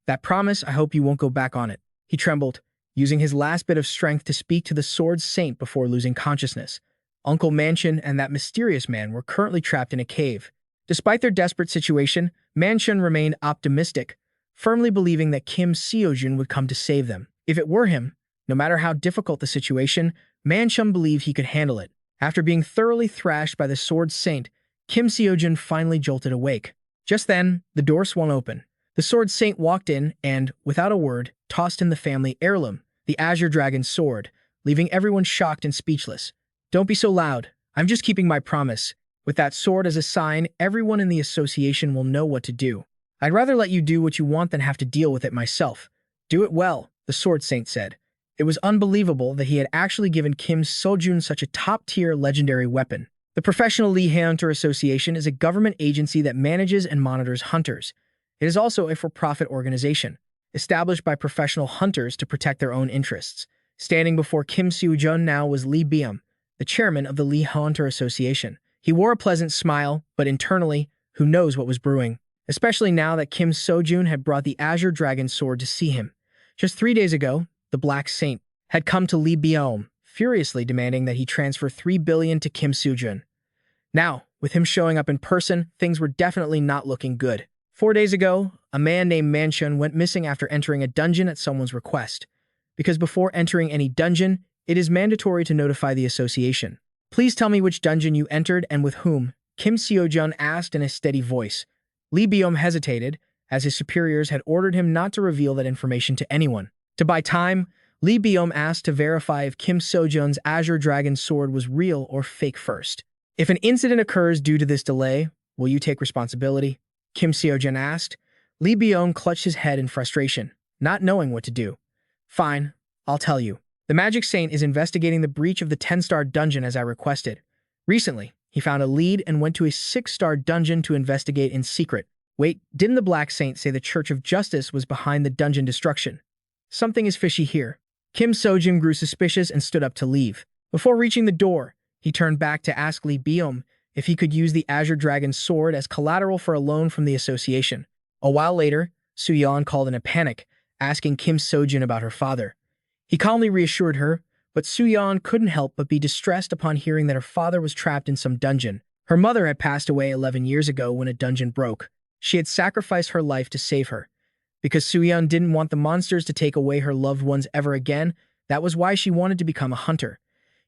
"That promise, I hope you won't go back on it." He trembled, using his last bit of strength to speak to the sword saint before losing consciousness. Uncle Manchun and that mysterious man were currently trapped in a cave. Despite their desperate situation, Manchun remained optimistic, firmly believing that Kim Seojun would come to save them. If it were him, no matter how difficult the situation, Manchun believed he could handle it. After being thoroughly thrashed by the sword saint, Kim Seojun finally jolted awake. Just then, the door swung open. The sword saint walked in and, without a word, tossed in the family heirloom, the Azure Dragon's sword, leaving everyone shocked and speechless. "Don't be so loud. I'm just keeping my promise. With that sword as a sign, everyone in the association will know what to do. I'd rather let you do what you want than have to deal with it myself." "Do it well," the sword saint said. It was unbelievable that he had actually given Kim Seojun such a top-tier legendary weapon. The Professional Lee Hunter Association is a government agency that manages and monitors hunters. It is also a for-profit organization, established by professional hunters to protect their own interests. Standing before Kim Seojun now was Lee Byum, the chairman of the Lee Hunter Association. He wore a pleasant smile, but internally, who knows what was brewing, especially now that Kim Seojun had brought the Azure Dragon sword to see him. Just 3 days ago, the Black Saint had come to Lee Byum, furiously demanding that he transfer 3 billion to Kim Seojun. Now, with him showing up in person, things were definitely not looking good. 4 days ago, a man named Manchun went missing after entering a dungeon at someone's request. Because before entering any dungeon, it is mandatory to notify the association. "Please tell me which dungeon you entered and with whom," Kim Seojun asked in a steady voice. Lee Byum hesitated, as his superiors had ordered him not to reveal that information to anyone. To buy time, Lee Byum asked to verify if Kim Seojun's Azure Dragon sword was real or fake first. "If an incident occurs due to this delay, will you take responsibility?" Kim Seojun asked. Lee Byum clutched his head in frustration, not knowing what to do. "Fine, I'll tell you. The Magic Saint is investigating the breach of the 10-star dungeon as I requested. Recently, he found a lead and went to a 6-star dungeon to investigate in secret. Wait, didn't the Black Saint say the Church of Justice was behind the dungeon destruction? Something is fishy here." Kim Seojun grew suspicious and stood up to leave. Before reaching the door, he turned back to ask Lee Byum if he could use the Azure Dragon sword as collateral for a loan from the association. A while later, Suyeon called in a panic, asking Kim Seojun about her father. He calmly reassured her, but Suyeon couldn't help but be distressed upon hearing that her father was trapped in some dungeon. Her mother had passed away 11 years ago when a dungeon broke. She had sacrificed her life to save her. Because Suyeon didn't want the monsters to take away her loved ones ever again, that was why she wanted to become a hunter.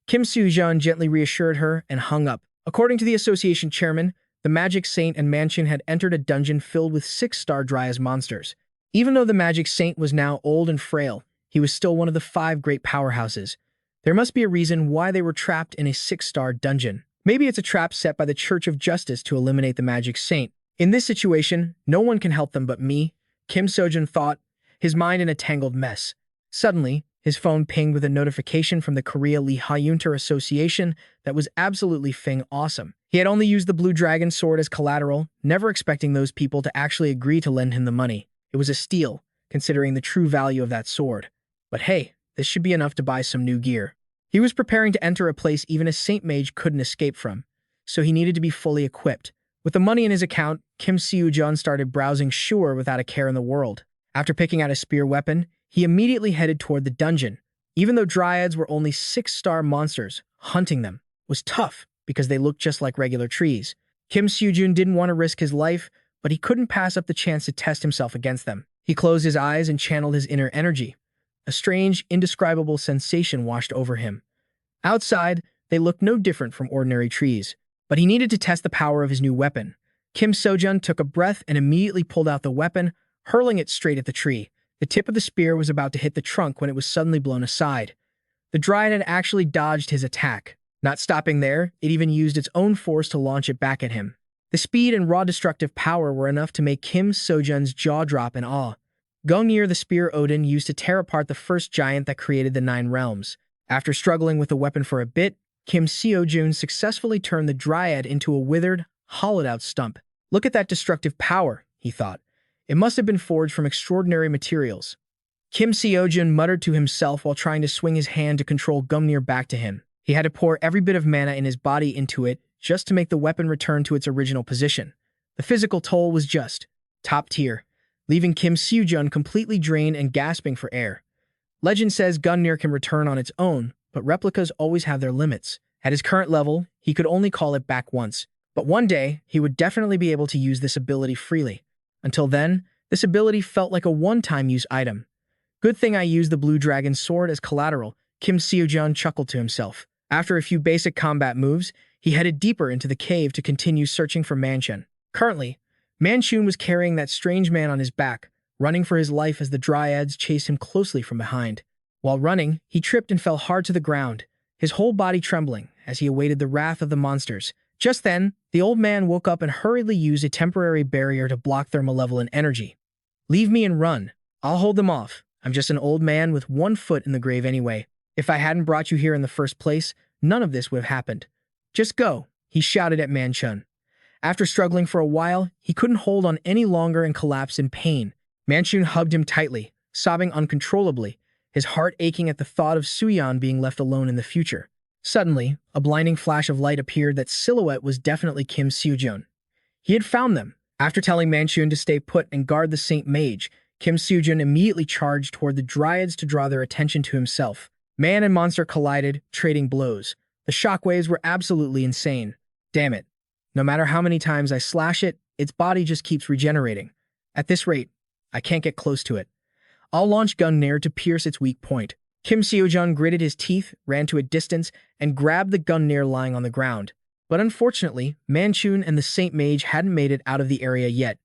Kim Seojun gently reassured her and hung up. According to the association chairman, the Magic Saint and Manchun had entered a dungeon filled with 6-star Dryas monsters. Even though the Magic Saint was now old and frail, he was still one of the 5 great powerhouses. There must be a reason why they were trapped in a 6-star dungeon. Maybe it's a trap set by the Church of Justice to eliminate the Magic Saint. In this situation, no one can help them but me, Kim Seojun thought, his mind in a tangled mess. Suddenly, his phone pinged with a notification from the Korea Lee Hunter Association that was absolutely awesome. He had only used the Blue Dragon sword as collateral, never expecting those people to actually agree to lend him the money. It was a steal, considering the true value of that sword. But hey, this should be enough to buy some new gear. He was preparing to enter a place even a Saint Mage couldn't escape from, so he needed to be fully equipped. With the money in his account, Kim Seojun started browsing Shure without a care in the world. After picking out a spear weapon, he immediately headed toward the dungeon. Even though Dryads were only 6-star monsters, hunting them was tough because they looked just like regular trees. Kim Seojun didn't want to risk his life, but he couldn't pass up the chance to test himself against them. He closed his eyes and channeled his inner energy. A strange, indescribable sensation washed over him. Outside, they looked no different from ordinary trees. But he needed to test the power of his new weapon. Kim Seojun took a breath and immediately pulled out the weapon, hurling it straight at the tree. The tip of the spear was about to hit the trunk when it was suddenly blown aside. The Dryad had actually dodged his attack. Not stopping there, it even used its own force to launch it back at him. The speed and raw destructive power were enough to make Kim Seojun's jaw drop in awe. Gungnir the Spear Odin used to tear apart the first giant that created the 9 realms. After struggling with the weapon for a bit, Kim Seojun successfully turned the Dryad into a withered, hollowed-out stump. "Look at that destructive power," he thought. "It must have been forged from extraordinary materials." Kim Seojun muttered to himself while trying to swing his hand to control Gungnir back to him. He had to pour every bit of mana in his body into it just to make the weapon return to its original position. The physical toll was just top tier, leaving Kim Seojun completely drained and gasping for air. Legend says Gungnir can return on its own, but replicas always have their limits. At his current level, he could only call it back once. But one day, he would definitely be able to use this ability freely. Until then, this ability felt like a one-time use item. Good thing I used the Blue Dragon Sword as collateral, Kim Seojun chuckled to himself. After a few basic combat moves, he headed deeper into the cave to continue searching for Manchun. Currently, Manchun was carrying that strange man on his back, running for his life as the dryads chased him closely from behind. While running, he tripped and fell hard to the ground, his whole body trembling as he awaited the wrath of the monsters. Just then, the old man woke up and hurriedly used a temporary barrier to block their malevolent energy. "Leave me and run. I'll hold them off. I'm just an old man with one foot in the grave anyway. If I hadn't brought you here in the first place, none of this would have happened. Just go," he shouted at Manchun. After struggling for a while, he couldn't hold on any longer and collapsed in pain. Manchun hugged him tightly, sobbing uncontrollably, his heart aching at the thought of Suyan being left alone in the future. Suddenly, a blinding flash of light appeared that silhouette was definitely Kim Seojun. He had found them. After telling Manchun to stay put and guard the Saint Mage, Kim Seojun immediately charged toward the dryads to draw their attention to himself. Man and monster collided, trading blows. The shockwaves were absolutely insane. Damn it. No matter how many times I slash it, its body just keeps regenerating. At this rate, I can't get close to it. I'll launch Gungnir to pierce its weak point. Kim Seojun gritted his teeth, ran to a distance, and grabbed the Gungnir lying on the ground. But unfortunately, Manchun and the Saint Mage hadn't made it out of the area yet.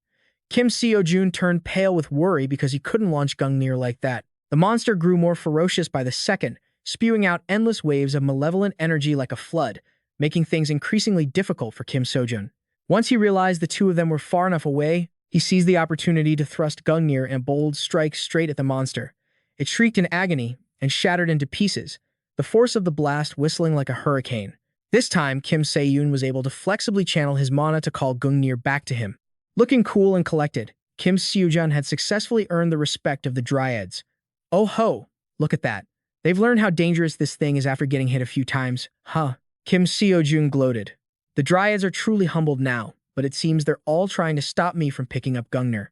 Kim Seojun turned pale with worry because he couldn't launch Gungnir like that. The monster grew more ferocious by the second, spewing out endless waves of malevolent energy like a flood, making things increasingly difficult for Kim Seojun. Once he realized the two of them were far enough away, he seized the opportunity to thrust Gungnir in a bold strike straight at the monster. It shrieked in agony and shattered into pieces, the force of the blast whistling like a hurricane. This time, Kim Seojun was able to flexibly channel his mana to call Gungnir back to him. Looking cool and collected, Kim Seojun had successfully earned the respect of the dryads. Oh ho, look at that. They've learned how dangerous this thing is after getting hit a few times, huh? Kim Seojun gloated. The dryads are truly humbled now, but it seems they're all trying to stop me from picking up Gungnir.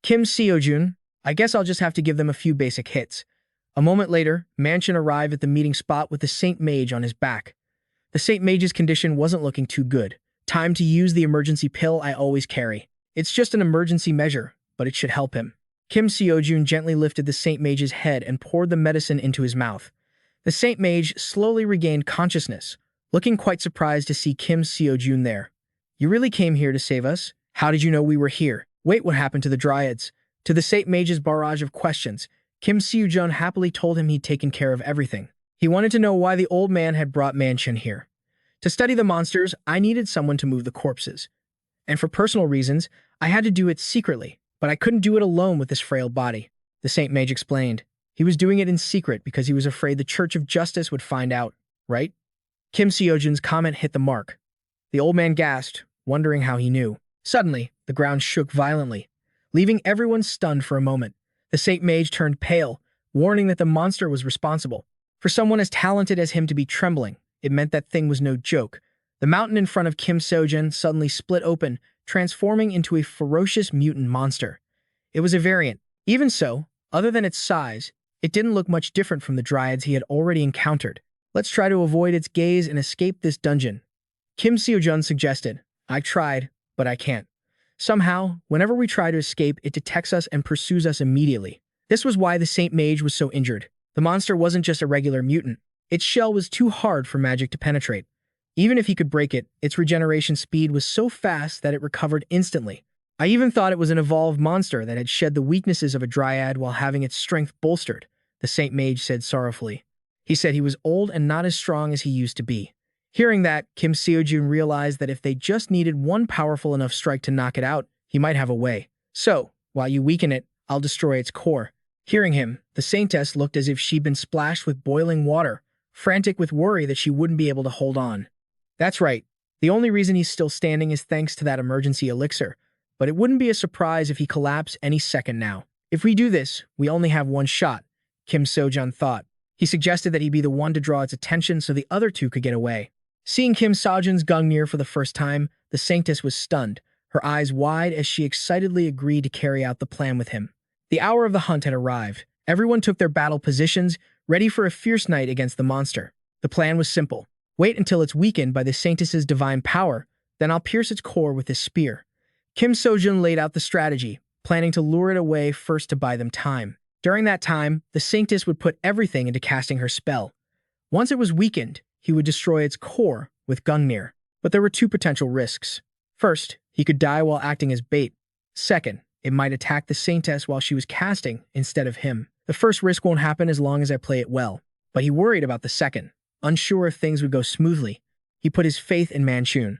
Kim Seojun, I guess I'll just have to give them a few basic hits. A moment later, Manchun arrived at the meeting spot with the Saint Mage on his back. The Saint Mage's condition wasn't looking too good. Time to use the emergency pill I always carry. It's just an emergency measure, but it should help him. Kim Seojun gently lifted the Saint Mage's head and poured the medicine into his mouth. The Saint Mage slowly regained consciousness, looking quite surprised to see Kim Seojun there. "You really came here to save us? How did you know we were here? Wait, what happened to the dryads?" To the Saint Mage's barrage of questions, Kim Seojun happily told him he'd taken care of everything. He wanted to know why the old man had brought Manchun here. To study the monsters, I needed someone to move the corpses. And for personal reasons, I had to do it secretly, but I couldn't do it alone with this frail body, the Saint Mage explained. He was doing it in secret because he was afraid the Church of Justice would find out, right? Kim Seojun's comment hit the mark. The old man gasped, wondering how he knew. Suddenly, the ground shook violently, leaving everyone stunned for a moment. The Saint Mage turned pale, warning that the monster was responsible. For someone as talented as him to be trembling, it meant that thing was no joke. The mountain in front of Kim Seojun suddenly split open, transforming into a ferocious mutant monster. It was a variant. Even so, other than its size, it didn't look much different from the dryads he had already encountered. "Let's try to avoid its gaze and escape this dungeon," Kim Seojun suggested. "I tried, but I can't. Somehow, whenever we try to escape, it detects us and pursues us immediately." This was why the Saint Mage was so injured. The monster wasn't just a regular mutant. Its shell was too hard for magic to penetrate. Even if he could break it, its regeneration speed was so fast that it recovered instantly. I even thought it was an evolved monster that had shed the weaknesses of a dryad while having its strength bolstered, the Saint Mage said sorrowfully. He said he was old and not as strong as he used to be. Hearing that, Kim Seojun realized that if they just needed one powerful enough strike to knock it out, he might have a way. "So, while you weaken it, I'll destroy its core." Hearing him, the saintess looked as if she'd been splashed with boiling water, frantic with worry that she wouldn't be able to hold on. That's right. The only reason he's still standing is thanks to that emergency elixir, but it wouldn't be a surprise if he collapsed any second now. If we do this, we only have one shot, Kim Seojun thought. He suggested that he be the one to draw its attention so the other two could get away. Seeing Kim Seojun's Gungnir for the first time, the Saintess was stunned, her eyes wide as she excitedly agreed to carry out the plan with him. The hour of the hunt had arrived. Everyone took their battle positions, ready for a fierce night against the monster. The plan was simple. Wait until it's weakened by the Saintess's divine power, then I'll pierce its core with this spear. Kim Seojun laid out the strategy, planning to lure it away first to buy them time. During that time, the Saintess would put everything into casting her spell. Once it was weakened, he would destroy its core with Gungnir. But there were two potential risks. First, he could die while acting as bait. Second, it might attack the Saintess while she was casting instead of him. The first risk won't happen as long as I play it well. But he worried about the second. Unsure if things would go smoothly, he put his faith in Manchun.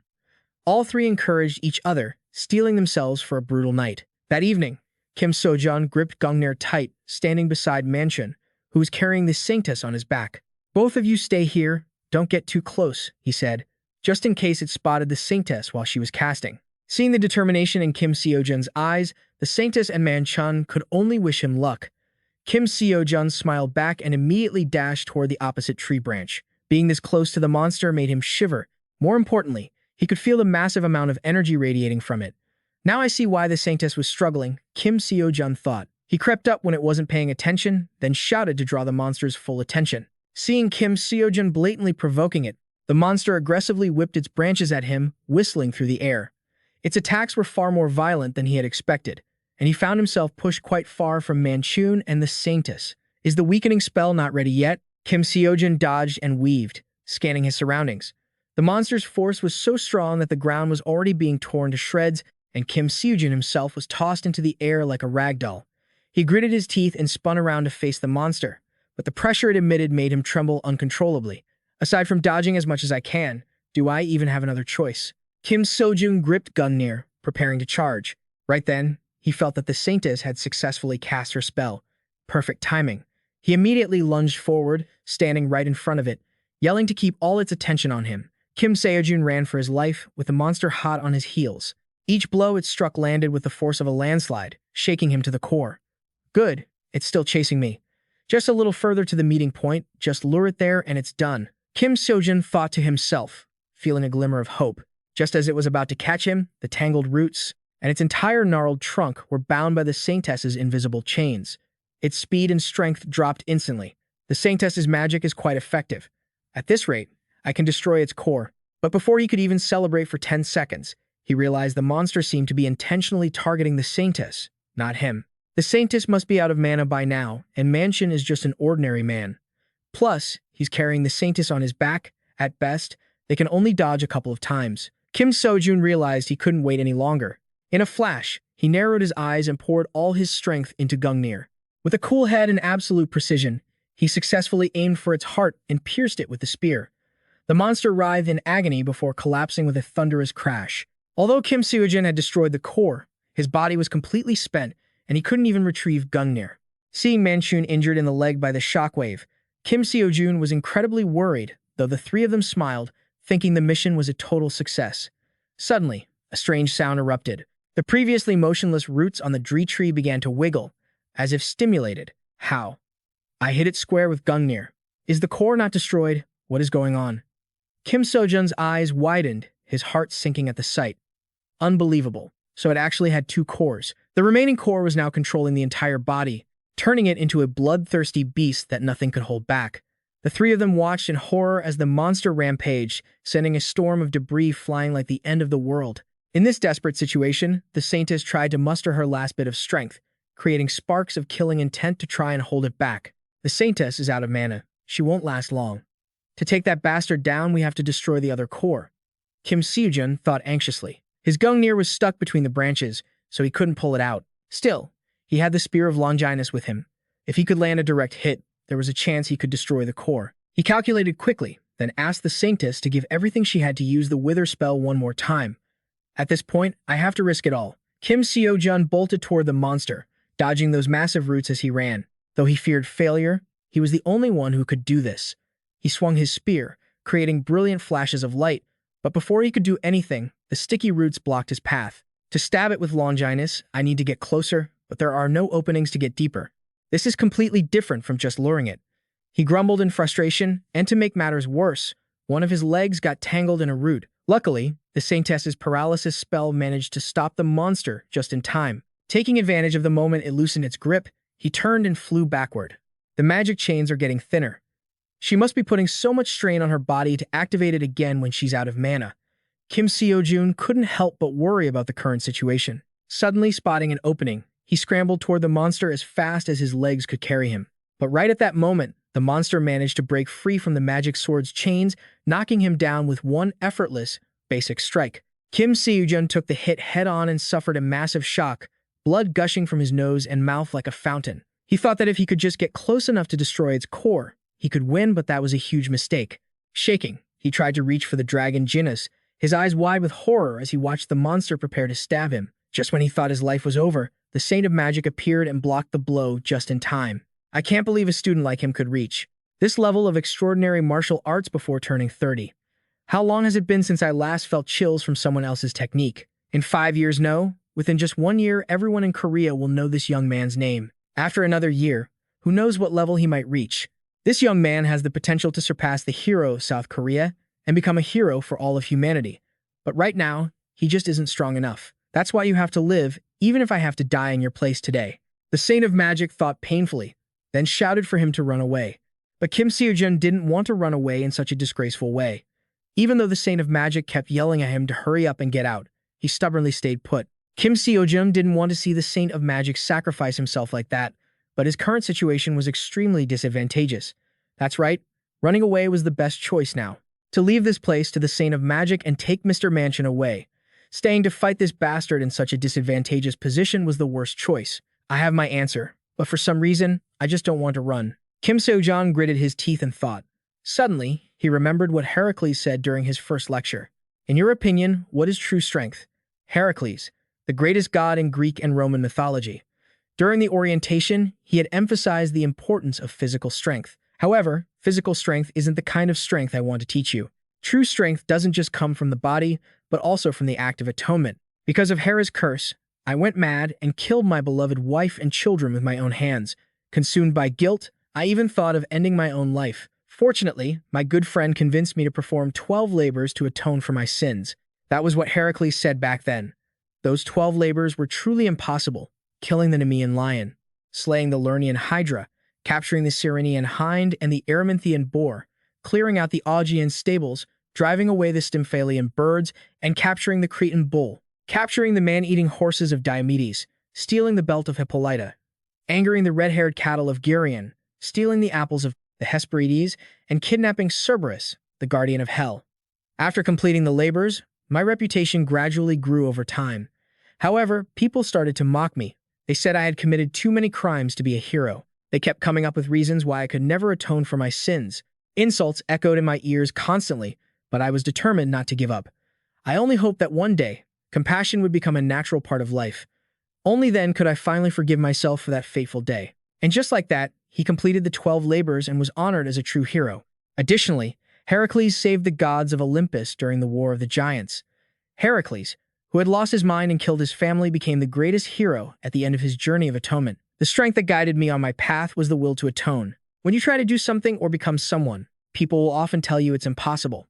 All three encouraged each other, steeling themselves for a brutal night. That evening, Kim Seojun gripped Gungnir tight, standing beside Manchun, who was carrying the Saintess on his back. Both of you stay here, don't get too close, he said, just in case it spotted the Saintess while she was casting. Seeing the determination in Kim Seojun's eyes, the Saintess and Manchun could only wish him luck. Kim Seojun smiled back and immediately dashed toward the opposite tree branch. Being this close to the monster made him shiver. More importantly, he could feel the massive amount of energy radiating from it. Now I see why the Saintess was struggling, Kim Seojun thought. He crept up when it wasn't paying attention, then shouted to draw the monster's full attention. Seeing Kim Seojun blatantly provoking it, the monster aggressively whipped its branches at him, whistling through the air. Its attacks were far more violent than he had expected, and he found himself pushed quite far from Manchun and the Saintess. Is the weakening spell not ready yet? Kim Seojun dodged and weaved, scanning his surroundings. The monster's force was so strong that the ground was already being torn to shreds, and Kim Seojun himself was tossed into the air like a rag doll. He gritted his teeth and spun around to face the monster, but the pressure it emitted made him tremble uncontrollably. Aside from dodging as much as I can, do I even have another choice? Kim Seojun gripped Gungnir, preparing to charge. Right then, he felt that the Saintess had successfully cast her spell. Perfect timing. He immediately lunged forward, standing right in front of it, yelling to keep all its attention on him. Kim Seojun ran for his life, with the monster hot on his heels. Each blow it struck landed with the force of a landslide, shaking him to the core. Good, it's still chasing me. Just a little further to the meeting point, just lure it there and it's done. Kim Seojun thought to himself, feeling a glimmer of hope. Just as it was about to catch him, the tangled roots and its entire gnarled trunk were bound by the Saintess's invisible chains. Its speed and strength dropped instantly. The Saintess's magic is quite effective. At this rate, I can destroy its core. But before he could even celebrate for 10 seconds, he realized the monster seemed to be intentionally targeting the Saintess, not him. The Saintess must be out of mana by now, and Manchun is just an ordinary man. Plus, he's carrying the Saintess on his back. At best, they can only dodge a couple of times. Kim Seojun realized he couldn't wait any longer. In a flash, he narrowed his eyes and poured all his strength into Gungnir. With a cool head and absolute precision, he successfully aimed for its heart and pierced it with the spear. The monster writhed in agony before collapsing with a thunderous crash. Although Kim Seojun had destroyed the core, his body was completely spent, and he couldn't even retrieve Gungnir. Seeing Manchun injured in the leg by the shockwave, Kim Seojun was incredibly worried, though the three of them smiled, thinking the mission was a total success. Suddenly, a strange sound erupted. The previously motionless roots on the tree began to wiggle, as if stimulated. How? I hit it square with Gungnir. Is the core not destroyed? What is going on? Kim Seojun's eyes widened, his heart sinking at the sight. Unbelievable. So it actually had two cores. The remaining core was now controlling the entire body, turning it into a bloodthirsty beast that nothing could hold back. The three of them watched in horror as the monster rampaged, sending a storm of debris flying like the end of the world. In this desperate situation, the Saintess tried to muster her last bit of strength, creating sparks of killing intent to try and hold it back. The Saintess is out of mana. She won't last long. To take that bastard down, we have to destroy the other core. Kim Seojun thought anxiously. His Gungnir was stuck between the branches, so he couldn't pull it out. Still, he had the Spear of Longinus with him. If he could land a direct hit, there was a chance he could destroy the core. He calculated quickly, then asked the Saintess to give everything she had to use the Wither spell one more time. At this point, I have to risk it all. Kim Seojun bolted toward the monster, dodging those massive roots as he ran. Though he feared failure, he was the only one who could do this. He swung his spear, creating brilliant flashes of light, but before he could do anything, the sticky roots blocked his path. To stab it with Longinus, I need to get closer, but there are no openings to get deeper. This is completely different from just luring it. He grumbled in frustration, and to make matters worse, one of his legs got tangled in a root. Luckily, the Saintess's paralysis spell managed to stop the monster just in time. Taking advantage of the moment it loosened its grip, he turned and flew backward. The magic chains are getting thinner. She must be putting so much strain on her body to activate it again when she's out of mana. Kim Seojun couldn't help but worry about the current situation. Suddenly spotting an opening, he scrambled toward the monster as fast as his legs could carry him. But right at that moment, the monster managed to break free from the magic sword's chains, knocking him down with one effortless, basic strike. Kim Seojun took the hit head-on and suffered a massive shock, blood gushing from his nose and mouth like a fountain. He thought that if he could just get close enough to destroy its core, he could win, but that was a huge mistake. Shaking, he tried to reach for the dragon Jinus, his eyes wide with horror as he watched the monster prepare to stab him. Just when he thought his life was over, the Saint of Magic appeared and blocked the blow just in time. I can't believe a student like him could reach this level of extraordinary martial arts before turning 30. How long has it been since I last felt chills from someone else's technique? In 5 years, no. Within just 1 year, everyone in Korea will know this young man's name. After another year, who knows what level he might reach? This young man has the potential to surpass the hero of South Korea and become a hero for all of humanity. But right now, he just isn't strong enough. That's why you have to live, even if I have to die in your place today. The Saint of Magic thought painfully, then shouted for him to run away. But Kim Seojun didn't want to run away in such a disgraceful way. Even though the Saint of Magic kept yelling at him to hurry up and get out, he stubbornly stayed put. Kim Seojun didn't want to see the Saint of Magic sacrifice himself like that, but his current situation was extremely disadvantageous. That's right, running away was the best choice now. To leave this place to the Saint of Magic and take Mr. Mansion away. Staying to fight this bastard in such a disadvantageous position was the worst choice. I have my answer, but for some reason, I just don't want to run. Kim Seojun gritted his teeth and thought. Suddenly, he remembered what Heracles said during his first lecture. In your opinion, what is true strength? Heracles, the greatest god in Greek and Roman mythology. During the orientation, he had emphasized the importance of physical strength. However, physical strength isn't the kind of strength I want to teach you. True strength doesn't just come from the body, but also from the act of atonement. Because of Hera's curse, I went mad and killed my beloved wife and children with my own hands. Consumed by guilt, I even thought of ending my own life. Fortunately, my good friend convinced me to perform 12 labors to atone for my sins. That was what Heracles said back then. Those 12 labors were truly impossible, killing the Nemean lion, slaying the Lernaean hydra, capturing the Cyrenian hind and the Erymanthian boar, clearing out the Augean stables, driving away the Stymphalian birds, and capturing the Cretan bull, capturing the man-eating horses of Diomedes, stealing the belt of Hippolyta, angering the red-haired cattle of Geryon, stealing the apples of the Hesperides, and kidnapping Cerberus, the guardian of hell. After completing the labors, my reputation gradually grew over time. However, people started to mock me. They said I had committed too many crimes to be a hero. They kept coming up with reasons why I could never atone for my sins. Insults echoed in my ears constantly, but I was determined not to give up. I only hoped that one day, compassion would become a natural part of life. Only then could I finally forgive myself for that fateful day. And just like that, he completed the 12 labors and was honored as a true hero. Additionally, Heracles saved the gods of Olympus during the War of the Giants. Heracles, who had lost his mind and killed his family, became the greatest hero at the end of his journey of atonement. The strength that guided me on my path was the will to atone. When you try to do something or become someone, people will often tell you it's impossible.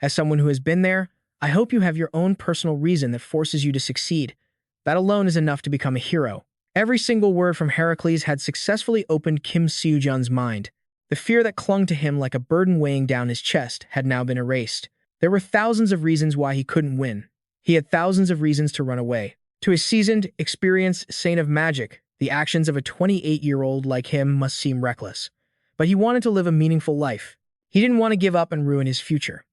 As someone who has been there, I hope you have your own personal reason that forces you to succeed. That alone is enough to become a hero. Every single word from Heracles had successfully opened Kim Seojun's mind. The fear that clung to him like a burden weighing down his chest had now been erased. There were thousands of reasons why he couldn't win. He had thousands of reasons to run away. To a seasoned, experienced Saint of Magic, the actions of a 28-year-old like him must seem reckless. But he wanted to live a meaningful life. He didn't want to give up and ruin his future.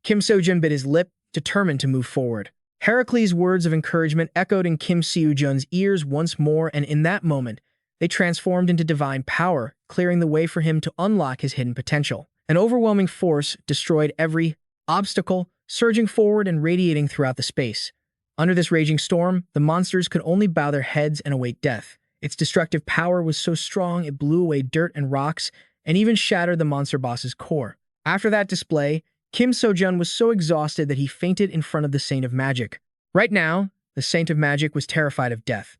Kim Seojun bit his lip, determined to move forward. Heracles' words of encouragement echoed in Kim Seojun's ears once more, and in that moment, they transformed into divine power, clearing the way for him to unlock his hidden potential. An overwhelming force destroyed every obstacle, surging forward and radiating throughout the space. Under this raging storm, the monsters could only bow their heads and await death. Its destructive power was so strong it blew away dirt and rocks, and even shattered the monster boss's core. After that display, Kim Seojun was so exhausted that he fainted in front of the Saint of Magic. Right now, the Saint of Magic was terrified of death.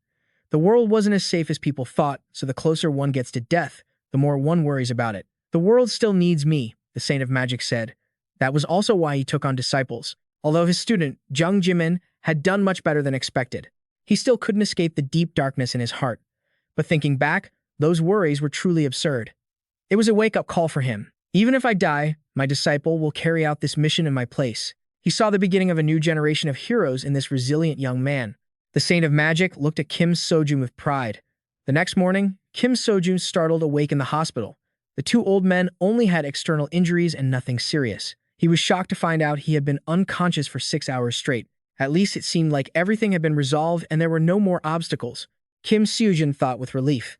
The world wasn't as safe as people thought, so the closer one gets to death, the more one worries about it. "The world still needs me," the Saint of Magic said. That was also why he took on disciples. Although his student, Jung Jimin, had done much better than expected, he still couldn't escape the deep darkness in his heart. But thinking back, those worries were truly absurd. It was a wake-up call for him. Even if I die, my disciple will carry out this mission in my place. He saw the beginning of a new generation of heroes in this resilient young man. The Saint of Magic looked at Kim Seojun with pride. The next morning, Kim Seojun startled awake in the hospital. The two old men only had external injuries and nothing serious. He was shocked to find out he had been unconscious for 6 hours straight. At least it seemed like everything had been resolved and there were no more obstacles. Kim Seojun thought with relief.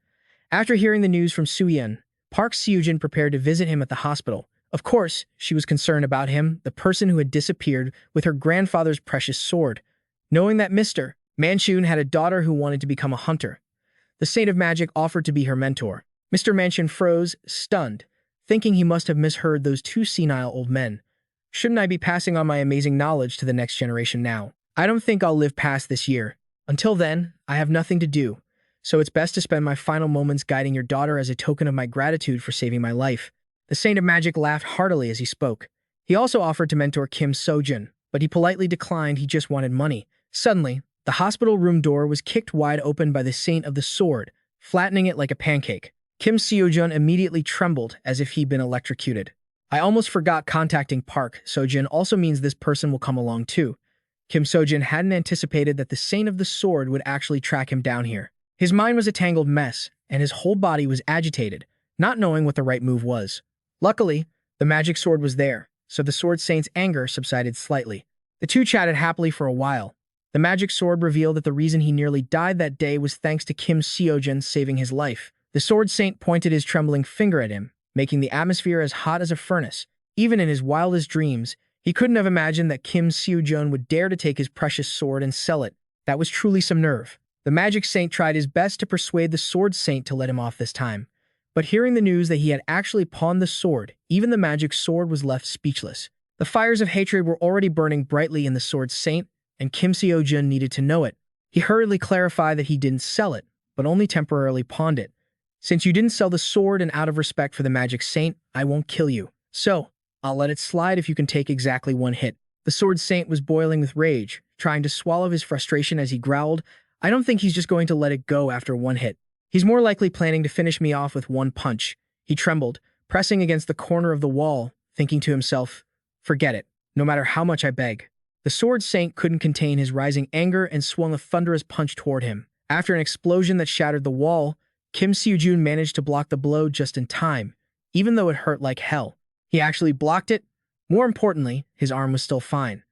After hearing the news from Suyeon, Park Seojun prepared to visit him at the hospital. Of course, she was concerned about him, the person who had disappeared with her grandfather's precious sword. Knowing that Mr. Manchun had a daughter who wanted to become a hunter, the Saint of Magic offered to be her mentor. Mr. Manchun froze, stunned, thinking he must have misheard those two senile old men. Shouldn't I be passing on my amazing knowledge to the next generation now? I don't think I'll live past this year. Until then, I have nothing to do, so it's best to spend my final moments guiding your daughter as a token of my gratitude for saving my life. The Saint of Magic laughed heartily as he spoke. He also offered to mentor Kim Seojun, but he politely declined. He just wanted money. Suddenly, the hospital room door was kicked wide open by the Saint of the Sword, flattening it like a pancake. Kim Seojun immediately trembled as if he'd been electrocuted. I almost forgot contacting Park Seojun also means this person will come along too. Kim Seojun hadn't anticipated that the Saint of the Sword would actually track him down here. His mind was a tangled mess, and his whole body was agitated, not knowing what the right move was. Luckily, the magic sword was there, so the Sword Saint's anger subsided slightly. The two chatted happily for a while. The magic sword revealed that the reason he nearly died that day was thanks to Kim Seojun saving his life. The Sword Saint pointed his trembling finger at him, making the atmosphere as hot as a furnace. Even in his wildest dreams, he couldn't have imagined that Kim Seojun would dare to take his precious sword and sell it. That was truly some nerve. The Magic Saint tried his best to persuade the Sword Saint to let him off this time. But hearing the news that he had actually pawned the sword, even the magic sword was left speechless. The fires of hatred were already burning brightly in the Sword Saint, and Kim Seojun needed to know it. He hurriedly clarified that he didn't sell it, but only temporarily pawned it. Since you didn't sell the sword and out of respect for the Magic Saint, I won't kill you. So, I'll let it slide if you can take exactly one hit. The Sword Saint was boiling with rage, trying to swallow his frustration as he growled, I don't think he's just going to let it go after one hit. He's more likely planning to finish me off with one punch. He trembled, pressing against the corner of the wall, thinking to himself, forget it, no matter how much I beg. The Sword Saint couldn't contain his rising anger and swung a thunderous punch toward him. After an explosion that shattered the wall, Kim Seojun managed to block the blow just in time, even though it hurt like hell. He actually blocked it. More importantly, his arm was still fine.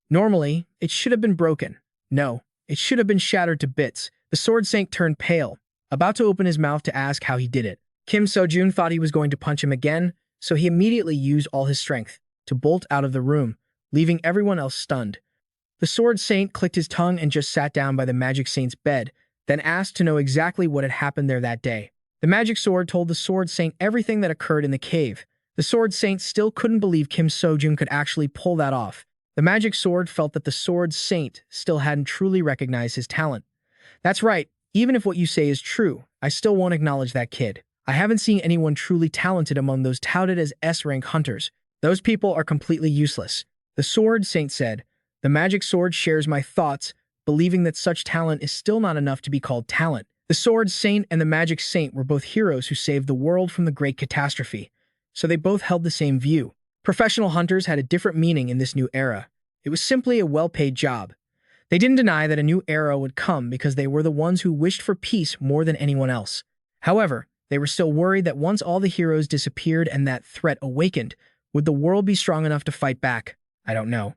Normally, it should have been broken. No, it should have been shattered to bits. The Sword Saint turned pale, about to open his mouth to ask how he did it. Kim Seojun thought he was going to punch him again, so he immediately used all his strength to bolt out of the room, leaving everyone else stunned. The Sword Saint clicked his tongue and just sat down by the Magic Saint's bed, then asked to know exactly what had happened there that day. The Magic Sword told the Sword Saint everything that occurred in the cave. The Sword Saint still couldn't believe Kim Seojun could actually pull that off. The Magic Sword felt that the Sword Saint still hadn't truly recognized his talent. That's right, even if what you say is true, I still won't acknowledge that kid. I haven't seen anyone truly talented among those touted as S-rank hunters. Those people are completely useless. The Sword Saint said, the Magic Sword shares my thoughts, believing that such talent is still not enough to be called talent. The Sword Saint and the Magic Saint were both heroes who saved the world from the Great Catastrophe, so they both held the same view. Professional hunters had a different meaning in this new era. It was simply a well-paid job. They didn't deny that a new era would come because they were the ones who wished for peace more than anyone else. However, they were still worried that once all the heroes disappeared and that threat awakened, would the world be strong enough to fight back? I don't know.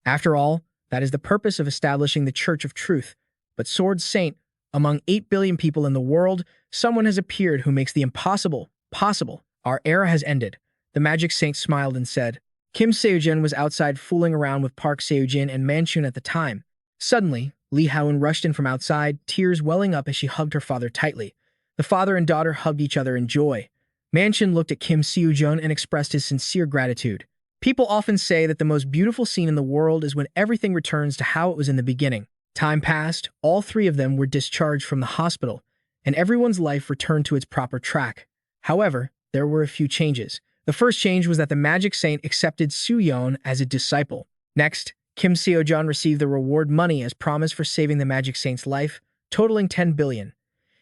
After all, that is the purpose of establishing the Church of Truth. But Sword Saint, among 8 billion people in the world, someone has appeared who makes the impossible possible. Our era has ended. The Magic Saint smiled and said. Kim Seojun was outside fooling around with Park Seojun and Manchun at the time. Suddenly, Lee Haoen rushed in from outside, tears welling up as she hugged her father tightly. The father and daughter hugged each other in joy. Manchun looked at Kim Seojun and expressed his sincere gratitude. People often say that the most beautiful scene in the world is when everything returns to how it was in the beginning. Time passed, all three of them were discharged from the hospital, and everyone's life returned to its proper track. However, there were a few changes. The first change was that the magic saint accepted Seojun as a disciple. Next, Kim Seojun received the reward money as promised for saving the magic saint's life, totaling 10 billion.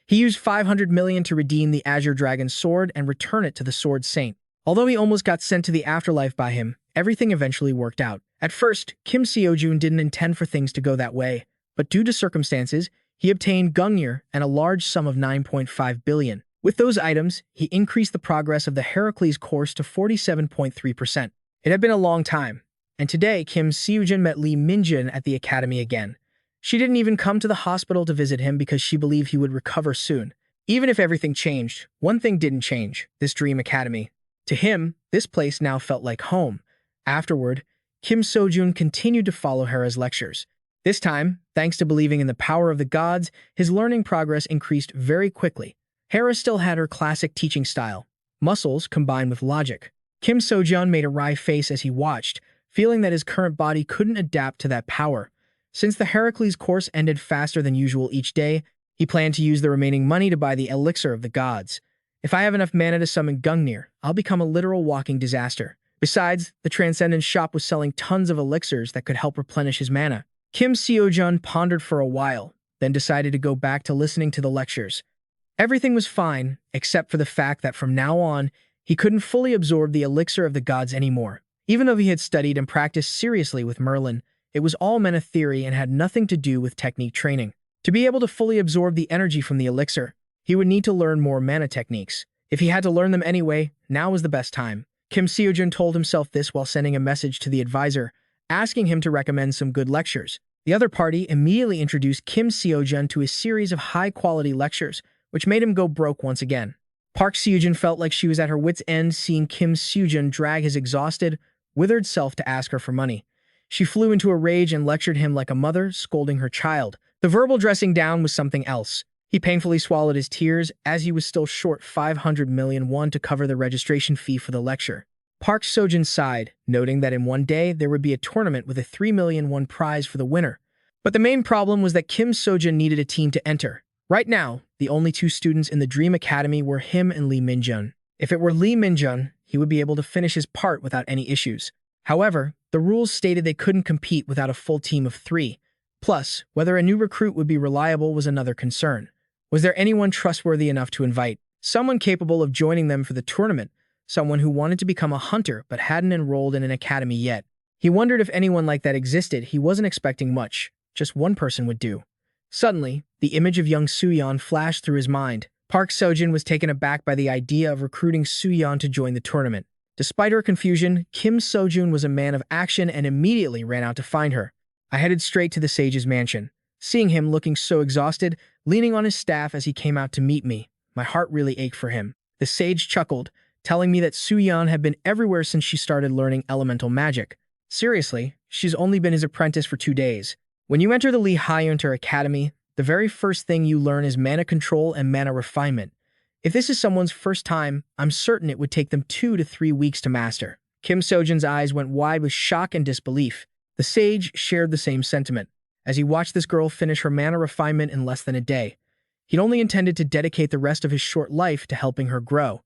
He used 500 million to redeem the Azure Dragon's sword and return it to the Sword Saint. Although he almost got sent to the afterlife by him, everything eventually worked out. At first, Kim Seojun didn't intend for things to go that way, but due to circumstances, he obtained Gungnir and a large sum of 9.5 billion. With those items, he increased the progress of the Heracles course to 47.3%. It had been a long time, and today Kim Seojun met Lee Minjun at the academy again. She didn't even come to the hospital to visit him because she believed he would recover soon. Even if everything changed, one thing didn't change: this dream academy. To him, this place now felt like home. Afterward, Kim Seojun continued to follow Hera's lectures. This time, thanks to believing in the power of the gods, his learning progress increased very quickly. Hera still had her classic teaching style, muscles combined with logic. Kim Seojun made a wry face as he watched, feeling that his current body couldn't adapt to that power. Since the Heracles course ended faster than usual each day, he planned to use the remaining money to buy the elixir of the gods. If I have enough mana to summon Gungnir, I'll become a literal walking disaster. Besides, the Transcendent shop was selling tons of elixirs that could help replenish his mana. Kim Seojun pondered for a while, then decided to go back to listening to the lectures. Everything was fine, except for the fact that from now on, he couldn't fully absorb the elixir of the gods anymore. Even though he had studied and practiced seriously with Merlin, it was all mana theory and had nothing to do with technique training. To be able to fully absorb the energy from the elixir, he would need to learn more mana techniques. If he had to learn them anyway, now was the best time. Kim Seojun told himself this while sending a message to the advisor, asking him to recommend some good lectures. The other party immediately introduced Kim Seojun to a series of high-quality lectures, which made him go broke once again. Park Seojun felt like she was at her wit's end seeing Kim Seojun drag his exhausted, withered self to ask her for money. She flew into a rage and lectured him like a mother scolding her child. The verbal dressing down was something else. He painfully swallowed his tears as he was still short 500 million won to cover the registration fee for the lecture. Park Seojun sighed, noting that in one day there would be a tournament with a 3 million won prize for the winner. But the main problem was that Kim Seojun needed a team to enter. Right now, the only two students in the Dream Academy were him and Lee Minjun. If it were Lee Minjun, he would be able to finish his part without any issues. However, the rules stated they couldn't compete without a full team of 3. Plus, whether a new recruit would be reliable was another concern. Was there anyone trustworthy enough to invite? Someone capable of joining them for the tournament, someone who wanted to become a hunter but hadn't enrolled in an academy yet. He wondered if anyone like that existed. He wasn't expecting much. Just one person would do. Suddenly, the image of young Suyeon flashed through his mind. Park Seojun was taken aback by the idea of recruiting Suyeon to join the tournament. Despite her confusion, Kim Seojun was a man of action and immediately ran out to find her. I headed straight to the sage's mansion. Seeing him looking so exhausted, leaning on his staff as he came out to meet me, my heart really ached for him. The sage chuckled, telling me that Suyeon had been everywhere since she started learning elemental magic. Seriously, she's only been his apprentice for 2 days. When you enter the Lee Hyunter Academy, the very first thing you learn is mana control and mana refinement. If this is someone's first time, I'm certain it would take them 2 to 3 weeks to master. Kim Seojun's eyes went wide with shock and disbelief. The sage shared the same sentiment, as he watched this girl finish her mana refinement in less than a day. He'd only intended to dedicate the rest of his short life to helping her grow,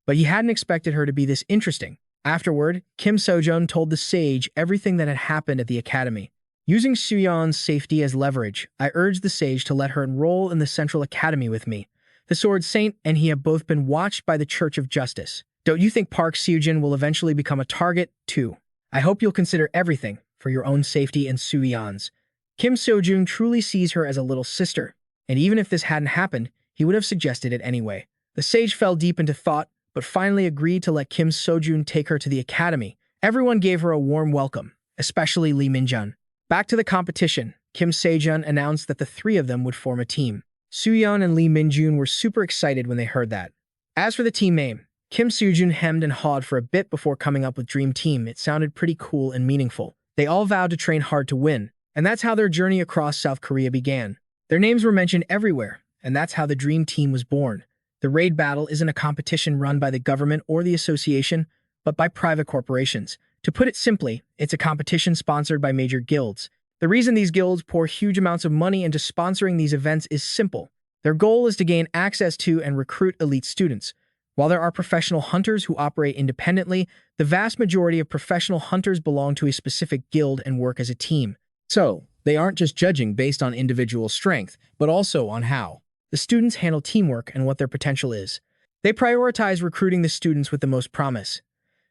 but he hadn't expected her to be this interesting. Afterward, Kim Seojun told the sage everything that had happened at the academy. Using Suyeon's safety as leverage, I urged the sage to let her enroll in the Central Academy with me. The Sword Saint and he have both been watched by the Church of Justice. Don't you think Park Seojun will eventually become a target, too? I hope you'll consider everything for your own safety and Suyeon's. Kim Seojun truly sees her as a little sister, and even if this hadn't happened, he would have suggested it anyway. The sage fell deep into thought, but finally agreed to let Kim Seojun take her to the academy. Everyone gave her a warm welcome, especially Lee Minjun. Back to the competition, Kim Seojun announced that the 3 of them would form a team. Suyeon and Lee Minjun were super excited when they heard that. As for the team name, Kim Seojun hemmed and hawed for a bit before coming up with Dream Team. It sounded pretty cool and meaningful. They all vowed to train hard to win, and that's how their journey across South Korea began. Their names were mentioned everywhere, and that's how the Dream Team was born. The raid battle isn't a competition run by the government or the association, but by private corporations. To put it simply, it's a competition sponsored by major guilds. The reason these guilds pour huge amounts of money into sponsoring these events is simple. Their goal is to gain access to and recruit elite students. While there are professional hunters who operate independently, the vast majority of professional hunters belong to a specific guild and work as a team. So, they aren't just judging based on individual strength, but also on how the students handle teamwork and what their potential is. They prioritize recruiting the students with the most promise.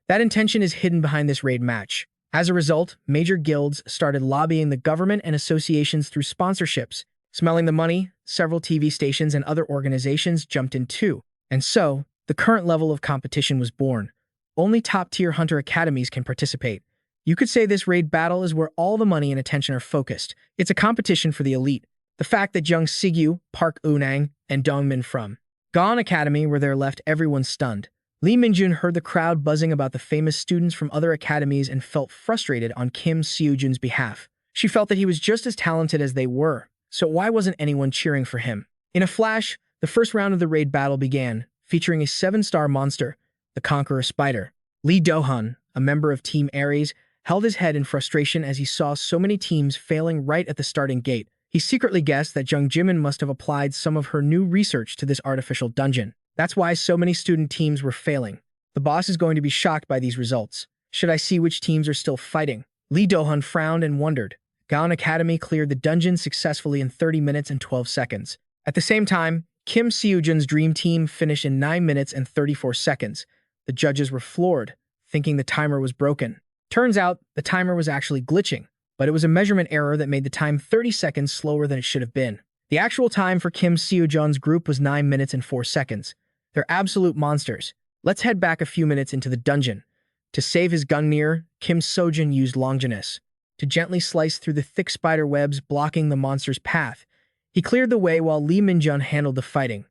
That intention is hidden behind this raid match. As a result, major guilds started lobbying the government and associations through sponsorships. Smelling the money, several TV stations and other organizations jumped in too. And so, the current level of competition was born. Only top-tier hunter academies can participate. You could say this raid battle is where all the money and attention are focused. It's a competition for the elite. The fact that Jung Sigyu, Park Unang, and Dongmin from Gaon Academy were there left everyone stunned. Lee Minjun heard the crowd buzzing about the famous students from other academies and felt frustrated on Kim Seojun's behalf. She felt that he was just as talented as they were, so why wasn't anyone cheering for him? In a flash, the first round of the raid battle began, featuring a 7-star monster, the Conqueror Spider. Lee Do-hun, a member of Team Ares, held his head in frustration as he saw so many teams failing right at the starting gate. He secretly guessed that Jung Jimin must have applied some of her new research to this artificial dungeon. That's why so many student teams were failing. The boss is going to be shocked by these results. Should I see which teams are still fighting? Lee Do-hun frowned and wondered. Gaon Academy cleared the dungeon successfully in 30 minutes and 12 seconds. At the same time, Kim Seojun's dream team finished in 9 minutes and 34 seconds. The judges were floored, thinking the timer was broken. Turns out, the timer was actually glitching, but it was a measurement error that made the time 30 seconds slower than it should have been. The actual time for Kim Seojun's group was 9 minutes and 4 seconds. They're absolute monsters. Let's head back a few minutes into the dungeon. To save his Gungnir, Kim Seojun used Longinus to gently slice through the thick spider webs blocking the monster's path. He cleared the way while Lee Minjun handled the fighting.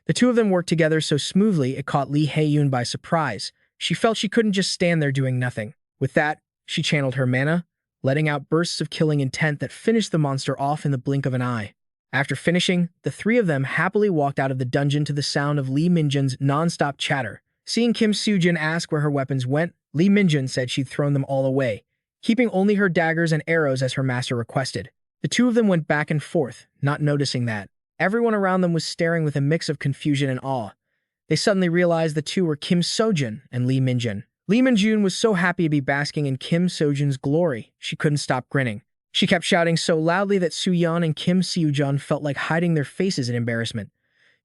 The two of them worked together so smoothly it caught Lee Hae-yoon by surprise. She felt she couldn't just stand there doing nothing. With that, she channeled her mana, letting out bursts of killing intent that finished the monster off in the blink of an eye. After finishing, the three of them happily walked out of the dungeon to the sound of Lee Minjun's non-stop chatter. Seeing Kim Seojun ask where her weapons went, Lee Minjun said she'd thrown them all away, keeping only her daggers and arrows as her master requested. The two of them went back and forth, not noticing that. Everyone around them was staring with a mix of confusion and awe. They suddenly realized the two were Kim Seojun and Lee Minjun. Lee Minjun was so happy to be basking in Kim Seojun's glory, she couldn't stop grinning. She kept shouting so loudly that Soo-yeon and Kim Seojun felt like hiding their faces in embarrassment.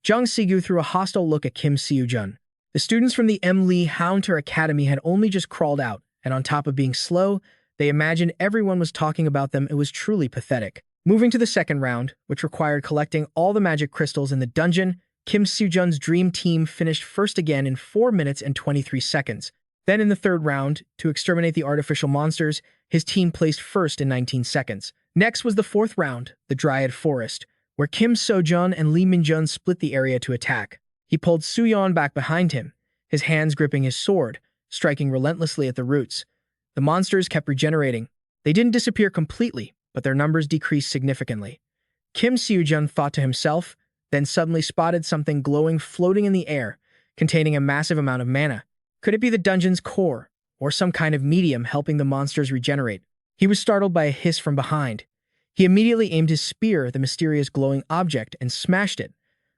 Jung Sigyu threw a hostile look at Kim Seojun. The students from the M. Lee Hunter Academy had only just crawled out, and on top of being slow, they imagined everyone was talking about them. It was truly pathetic. Moving to the second round, which required collecting all the magic crystals in the dungeon, Kim Seojun's dream team finished first again in 4 minutes and 23 seconds. Then in the third round, to exterminate the artificial monsters, his team placed first in 19 seconds. Next was the fourth round, the Dryad Forest, where Kim Seojun and Lee Minjun split the area to attack. He pulled Soo-yeon back behind him, his hands gripping his sword, striking relentlessly at the roots. The monsters kept regenerating. They didn't disappear completely, but their numbers decreased significantly. Kim Seojun thought to himself, then suddenly spotted something glowing floating in the air, containing a massive amount of mana. Could it be the dungeon's core, or some kind of medium helping the monsters regenerate? He was startled by a hiss from behind. He immediately aimed his spear at the mysterious glowing object and smashed it,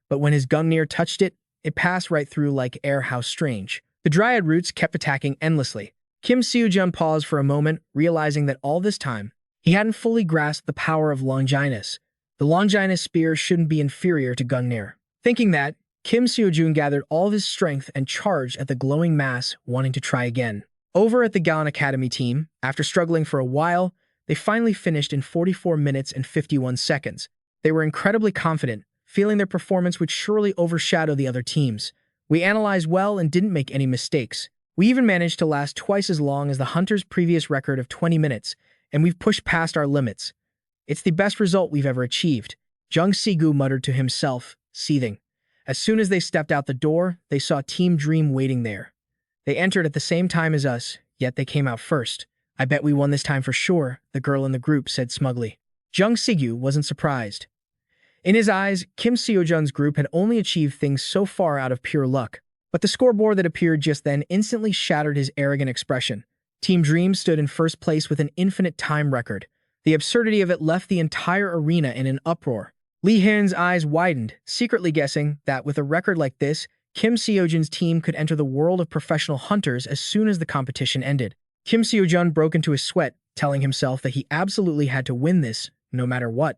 but when his Gungnir touched it, it passed right through like air. How strange. The Dryad roots kept attacking endlessly. Kim Seojun paused for a moment, realizing that all this time, he hadn't fully grasped the power of Longinus. The Longinus spear shouldn't be inferior to Gungnir. Thinking that, Kim Seojun gathered all of his strength and charged at the glowing mass, wanting to try again. Over at the Gaon Academy team, after struggling for a while, they finally finished in 44 minutes and 51 seconds. They were incredibly confident, feeling their performance would surely overshadow the other teams. We analyzed well and didn't make any mistakes. We even managed to last twice as long as the Hunter's previous record of 20 minutes, and we've pushed past our limits. It's the best result we've ever achieved. Jung Sigyu muttered to himself, seething. As soon as they stepped out the door, they saw Team Dream waiting there. They entered at the same time as us, yet they came out first. I bet we won this time for sure, the girl in the group said smugly. Jung Sigyu wasn't surprised. In his eyes, Kim Seojun's group had only achieved things so far out of pure luck. But the scoreboard that appeared just then instantly shattered his arrogant expression. Team Dream stood in first place with an infinite time record. The absurdity of it left the entire arena in an uproar. Lee Hae-yoon's eyes widened, secretly guessing that with a record like this, Kim Seojun's team could enter the world of professional hunters as soon as the competition ended. Kim Seojun broke into a sweat, telling himself that he absolutely had to win this, no matter what.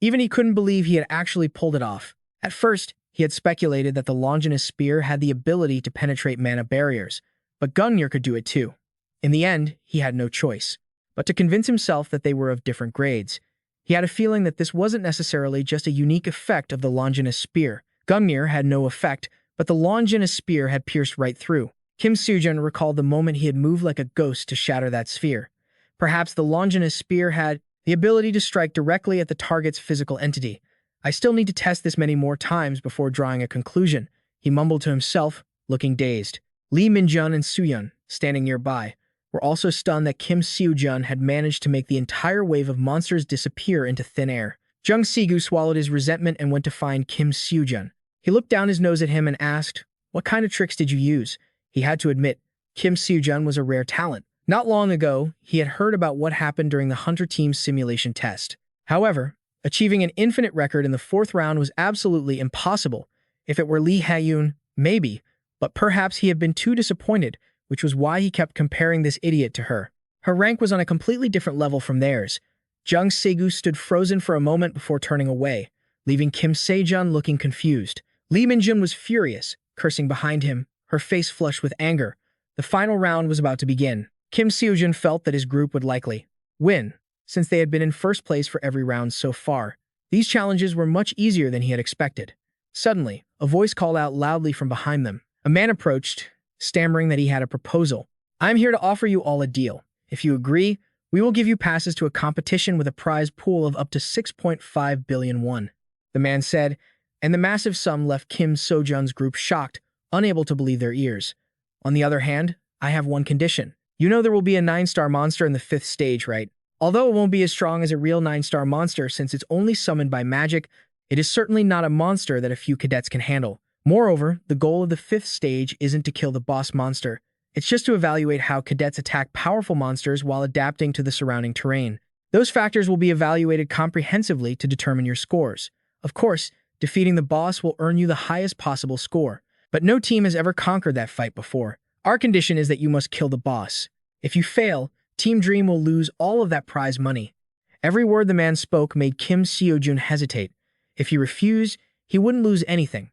Even he couldn't believe he had actually pulled it off. At first, he had speculated that the Longinus spear had the ability to penetrate mana barriers, but Gungnir could do it too. In the end, he had no choice but to convince himself that they were of different grades. He had a feeling that this wasn't necessarily just a unique effect of the Longinus spear. Gungnir had no effect, but the Longinus spear had pierced right through. Kim Seojun recalled the moment he had moved like a ghost to shatter that sphere. Perhaps the Longinus spear had the ability to strike directly at the target's physical entity. I still need to test this many more times before drawing a conclusion, he mumbled to himself, looking dazed. Lee Minjun and Suyun, standing nearby, were also stunned that Kim Seojun had managed to make the entire wave of monsters disappear into thin air. Jung Sigu swallowed his resentment and went to find Kim Seojun. He looked down his nose at him and asked, "What kind of tricks did you use?" He had to admit, Kim Seojun was a rare talent. Not long ago, he had heard about what happened during the Hunter team's simulation test. However, achieving an infinite record in the fourth round was absolutely impossible. If it were Lee Hae-yoon, maybe, but perhaps he had been too disappointed, which was why he kept comparing this idiot to her. Her rank was on a completely different level from theirs. Jung Segu stood frozen for a moment before turning away, leaving Kim Seojun looking confused. Lee Minjun was furious, cursing behind him, her face flushed with anger. The final round was about to begin. Kim Seojun felt that his group would likely win, since they had been in first place for every round so far. These challenges were much easier than he had expected. Suddenly, a voice called out loudly from behind them. A man approached, stammering that he had a proposal. "I'm here to offer you all a deal. If you agree, we will give you passes to a competition with a prize pool of up to 6.5 billion won," the man said, and the massive sum left Kim Seojun's group shocked, unable to believe their ears. "On the other hand, I have one condition. You know there will be a 9-star monster in the 5th stage, right? Although it won't be as strong as a real 9-star monster since it's only summoned by magic, it is certainly not a monster that a few cadets can handle. Moreover, the goal of the 5th stage isn't to kill the boss monster. It's just to evaluate how cadets attack powerful monsters while adapting to the surrounding terrain. Those factors will be evaluated comprehensively to determine your scores. Of course, defeating the boss will earn you the highest possible score, but no team has ever conquered that fight before. Our condition is that you must kill the boss. If you fail, Team Dream will lose all of that prize money." Every word the man spoke made Kim Seojun hesitate. If he refused, he wouldn't lose anything.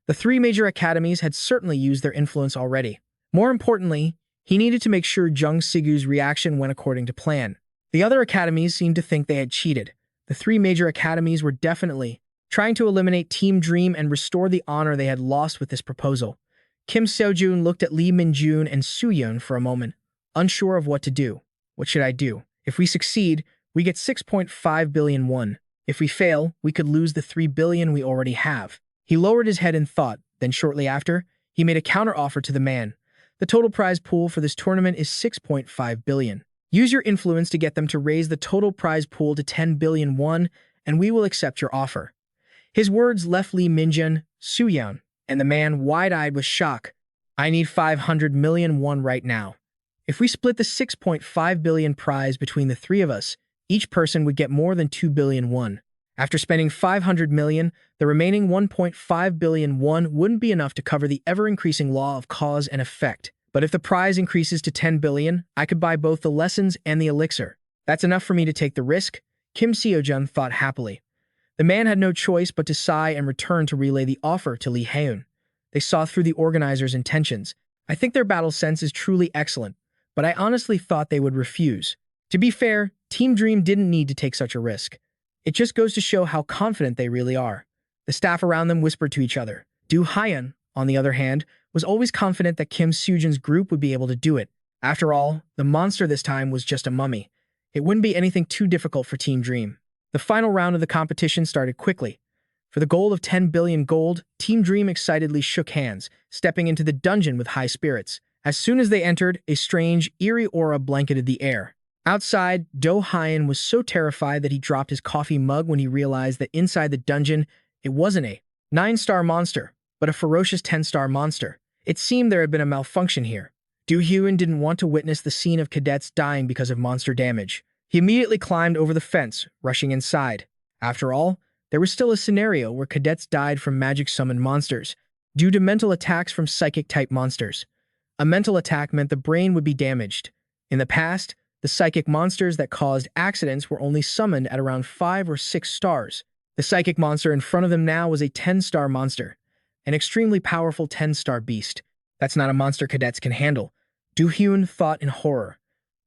The 3 major academies had certainly used their influence already. More importantly, he needed to make sure Jung Sigu's reaction went according to plan. The other academies seemed to think they had cheated. The 3 major academies were definitely trying to eliminate Team Dream and restore the honor they had lost with this proposal. Kim Seojun looked at Lee Minjun and Suyun for a moment, unsure of what to do. "What should I do? If we succeed, we get 6.5 billion won. If we fail, we could lose the 3 billion we already have." He lowered his head in thought, then shortly after, he made a counter-offer to the man. "The total prize pool for this tournament is 6.5 billion. Use your influence to get them to raise the total prize pool to 10 billion won, and we will accept your offer." His words left Lee Minjun, Suyun, and the man wide-eyed with shock. "I need 500 million won right now. If we split the 6.5 billion prize between the 3 of us, each person would get more than 2 billion won. After spending 500 million, the remaining 1.5 billion won wouldn't be enough to cover the ever-increasing law of cause and effect. But if the prize increases to 10 billion, I could buy both the lessons and the elixir. That's enough for me to take the risk," Kim Seojun thought happily. The man had no choice but to sigh and return to relay the offer to Lee Hae-yoon. They saw through the organizers' intentions. "I think their battle sense is truly excellent, but I honestly thought they would refuse." To be fair, Team Dream didn't need to take such a risk. It just goes to show how confident they really are. The staff around them whispered to each other. Du Hyun, on the other hand, was always confident that Kim Seojun's group would be able to do it. After all, the monster this time was just a mummy. It wouldn't be anything too difficult for Team Dream. The final round of the competition started quickly. For the goal of 10 billion gold, Team Dream excitedly shook hands, stepping into the dungeon with high spirits. As soon as they entered, a strange, eerie aura blanketed the air. Outside, Do Hyun was so terrified that he dropped his coffee mug when he realized that inside the dungeon, it wasn't a 9-star monster, but a ferocious 10-star monster. It seemed there had been a malfunction here. Do Hyun didn't want to witness the scene of cadets dying because of monster damage. He immediately climbed over the fence, rushing inside. After all, there was still a scenario where cadets died from magic-summoned monsters. due to mental attacks from psychic-type monsters. A mental attack meant the brain would be damaged. In the past, the psychic monsters that caused accidents were only summoned at around 5 or 6 stars. The psychic monster in front of them now was a 10-star monster, an extremely powerful 10-star beast. That's not a monster cadets can handle. Do-hyun thought in horror.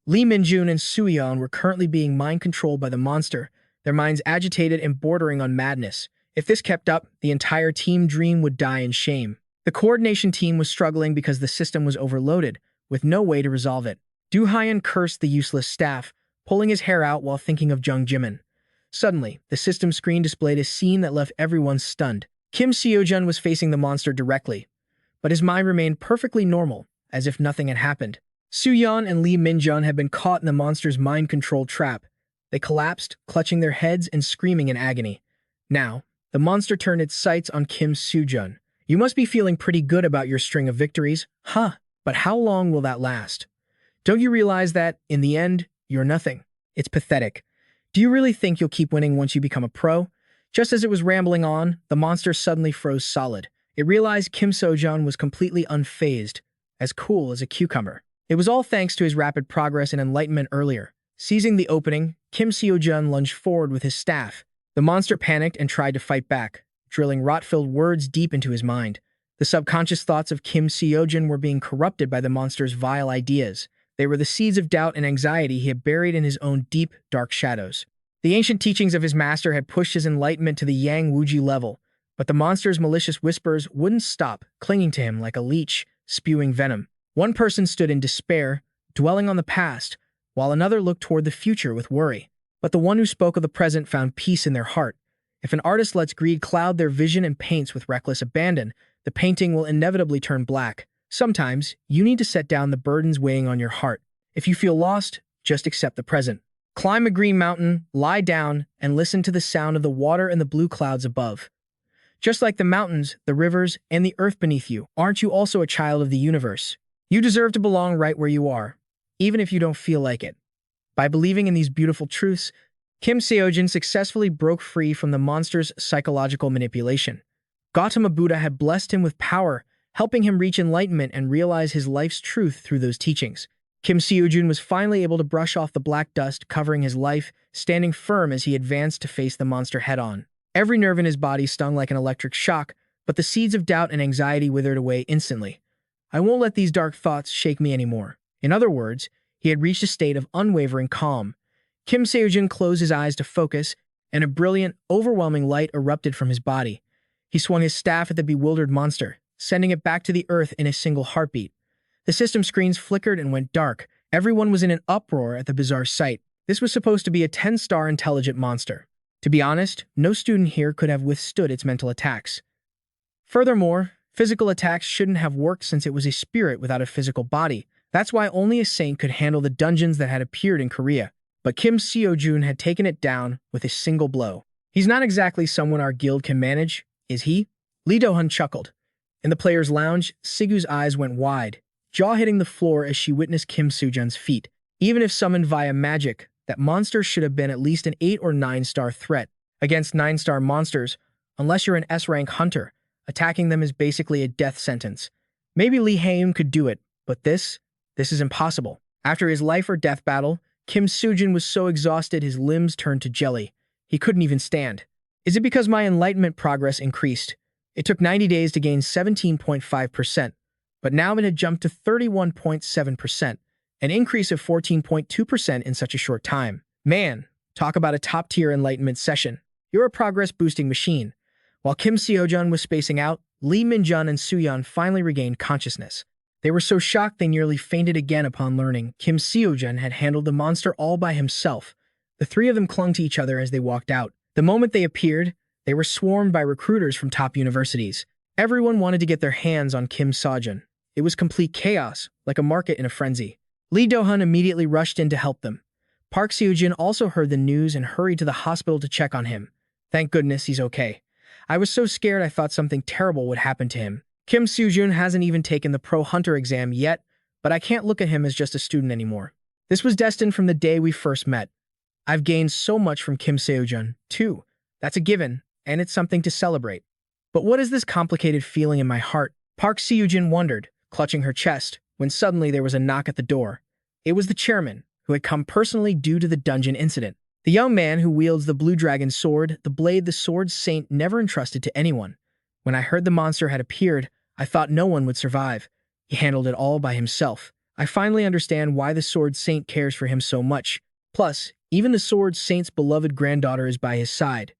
Lee Min-jun and Soo-yeon were currently being mind-controlled by the monster, their minds agitated and bordering on madness. If this kept up, the entire Team Dream would die in shame. The coordination team was struggling because the system was overloaded, with no way to resolve it. Do-hyun cursed the useless staff, pulling his hair out while thinking of Jung Jimin. Suddenly, the system screen displayed a scene that left everyone stunned. Kim Seojun was facing the monster directly, but his mind remained perfectly normal, as if nothing had happened. Soo-yeon and Lee Min-jun had been caught in the monster's mind-control trap. They collapsed, clutching their heads and screaming in agony. Now, the monster turned its sights on Kim Seojun. You must be feeling pretty good about your string of victories, huh? But how long will that last? Don't you realize that, in the end, you're nothing? It's pathetic. Do you really think you'll keep winning once you become a pro? Just as it was rambling on, the monster suddenly froze solid. It realized Kim Seojun was completely unfazed, as cool as a cucumber. It was all thanks to his rapid progress and enlightenment earlier. Seizing the opening, Kim Seojun lunged forward with his staff. The monster panicked and tried to fight back, drilling rot-filled words deep into his mind. The subconscious thoughts of Kim Seojun were being corrupted by the monster's vile ideas. They were the seeds of doubt and anxiety he had buried in his own deep, dark shadows. The ancient teachings of his master had pushed his enlightenment to the Yang Wuji level, but the monster's malicious whispers wouldn't stop, clinging to him like a leech, spewing venom. One person stood in despair, dwelling on the past, while another looked toward the future with worry. But the one who spoke of the present found peace in their heart. If an artist lets greed cloud their vision and paints with reckless abandon, the painting will inevitably turn black. Sometimes, you need to set down the burdens weighing on your heart. If you feel lost, just accept the present. Climb a green mountain, lie down, and listen to the sound of the water and the blue clouds above. Just like the mountains, the rivers, and the earth beneath you, aren't you also a child of the universe? You deserve to belong right where you are, even if you don't feel like it. By believing in these beautiful truths, Kim Seojun successfully broke free from the monster's psychological manipulation. Gautama Buddha had blessed him with power, helping him reach enlightenment and realize his life's truth through those teachings. Kim Seojun was finally able to brush off the black dust covering his life, standing firm as he advanced to face the monster head-on. Every nerve in his body stung like an electric shock, but the seeds of doubt and anxiety withered away instantly. I won't let these dark thoughts shake me anymore. In other words, he had reached a state of unwavering calm. Kim Seojun closed his eyes to focus, and a brilliant, overwhelming light erupted from his body. He swung his staff at the bewildered monster, sending it back to the earth in a single heartbeat. The system screens flickered and went dark. Everyone was in an uproar at the bizarre sight. This was supposed to be a 10-star intelligent monster. To be honest, no student here could have withstood its mental attacks. Furthermore, physical attacks shouldn't have worked since it was a spirit without a physical body. That's why only a saint could handle the dungeons that had appeared in Korea. But Kim Seojun had taken it down with a single blow. He's not exactly someone our guild can manage, is he? Lee Do-hun chuckled. In the players' lounge, Sigu's eyes went wide, jaw hitting the floor as she witnessed Kim Seojun's feat. Even if summoned via magic, that monster should have been at least an 8 or 9-star threat. Against 9-star monsters, unless you're an S-rank hunter, attacking them is basically a death sentence. Maybe Lee Haeun could do it, but this is impossible. After his life-or-death battle, Kim Seojun was so exhausted his limbs turned to jelly. He couldn't even stand. Is it because my enlightenment progress increased? It took 90 days to gain 17.5%, but now it had jumped to 31.7%, an increase of 14.2% in such a short time. Man, talk about a top-tier enlightenment session. You're a progress-boosting machine. While Kim Seojun was spacing out, Lee Min-jun and Soo-yeon finally regained consciousness. They were so shocked they nearly fainted again upon learning Kim Seojun had handled the monster all by himself. The three of them clung to each other as they walked out. The moment they appeared, they were swarmed by recruiters from top universities. Everyone wanted to get their hands on Kim Seojun. It was complete chaos, like a market in a frenzy. Lee Do-hun immediately rushed in to help them. Park Seojun also heard the news and hurried to the hospital to check on him. Thank goodness he's okay. I was so scared I thought something terrible would happen to him. Kim Seojun hasn't even taken the Pro Hunter exam yet, but I can't look at him as just a student anymore. This was destined from the day we first met. I've gained so much from Kim Seojun, too. That's a given, and it's something to celebrate. But what is this complicated feeling in my heart? Park Seojun wondered, clutching her chest, when suddenly there was a knock at the door. It was the chairman, who had come personally due to the dungeon incident. The young man who wields the blue dragon sword, the blade the sword saint never entrusted to anyone. When I heard the monster had appeared, I thought no one would survive. He handled it all by himself. I finally understand why the sword saint cares for him so much. Plus, even the sword saint's beloved granddaughter is by his side.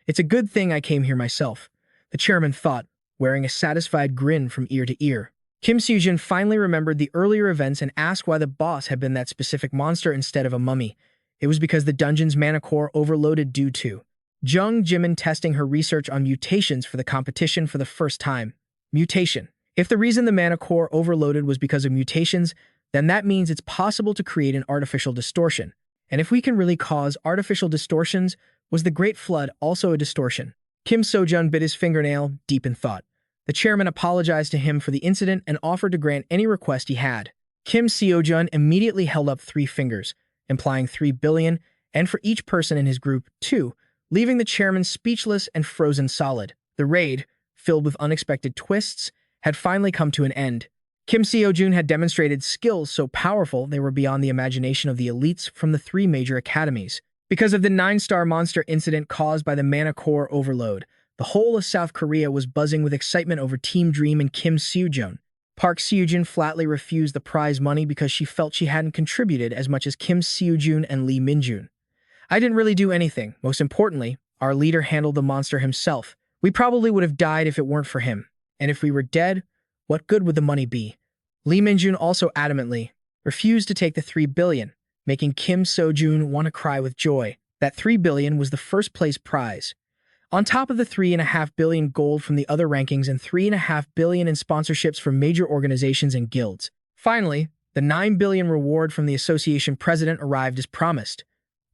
It's a good thing I came here myself, the chairman thought, wearing a satisfied grin from ear to ear. Kim Seojun finally remembered the earlier events and asked why the boss had been that specific monster instead of a mummy. It was because the dungeon's mana core overloaded due to Jung Jimin testing her research on mutations for the competition for the first time. Mutation. If the reason the mana core overloaded was because of mutations, then that means it's possible to create an artificial distortion. And if we can really cause artificial distortions, was the Great Flood also a distortion? Kim Seojun bit his fingernail, deep in thought. The chairman apologized to him for the incident and offered to grant any request he had. Kim Seojun immediately held up 3 fingers, implying 3 billion, and for each person in his group, 2, leaving the chairman speechless and frozen solid. The raid, filled with unexpected twists, had finally come to an end. Kim Seojun had demonstrated skills so powerful they were beyond the imagination of the elites from the 3 major academies. Because of the 9-star monster incident caused by the mana core overload, the whole of South Korea was buzzing with excitement over Team Dream and Kim Seojun. Park Seojun flatly refused the prize money because she felt she hadn't contributed as much as Kim Seojun and Lee Minjun. I didn't really do anything. Most importantly, our leader handled the monster himself. We probably would have died if it weren't for him. And if we were dead, what good would the money be? Lee Minjun also adamantly refused to take the 3 billion, making Kim Seojun want to cry with joy. That 3 billion was the first place prize. On top of the 3.5 billion gold from the other rankings and 3.5 billion in sponsorships from major organizations and guilds. Finally, the 9 billion reward from the association president arrived as promised.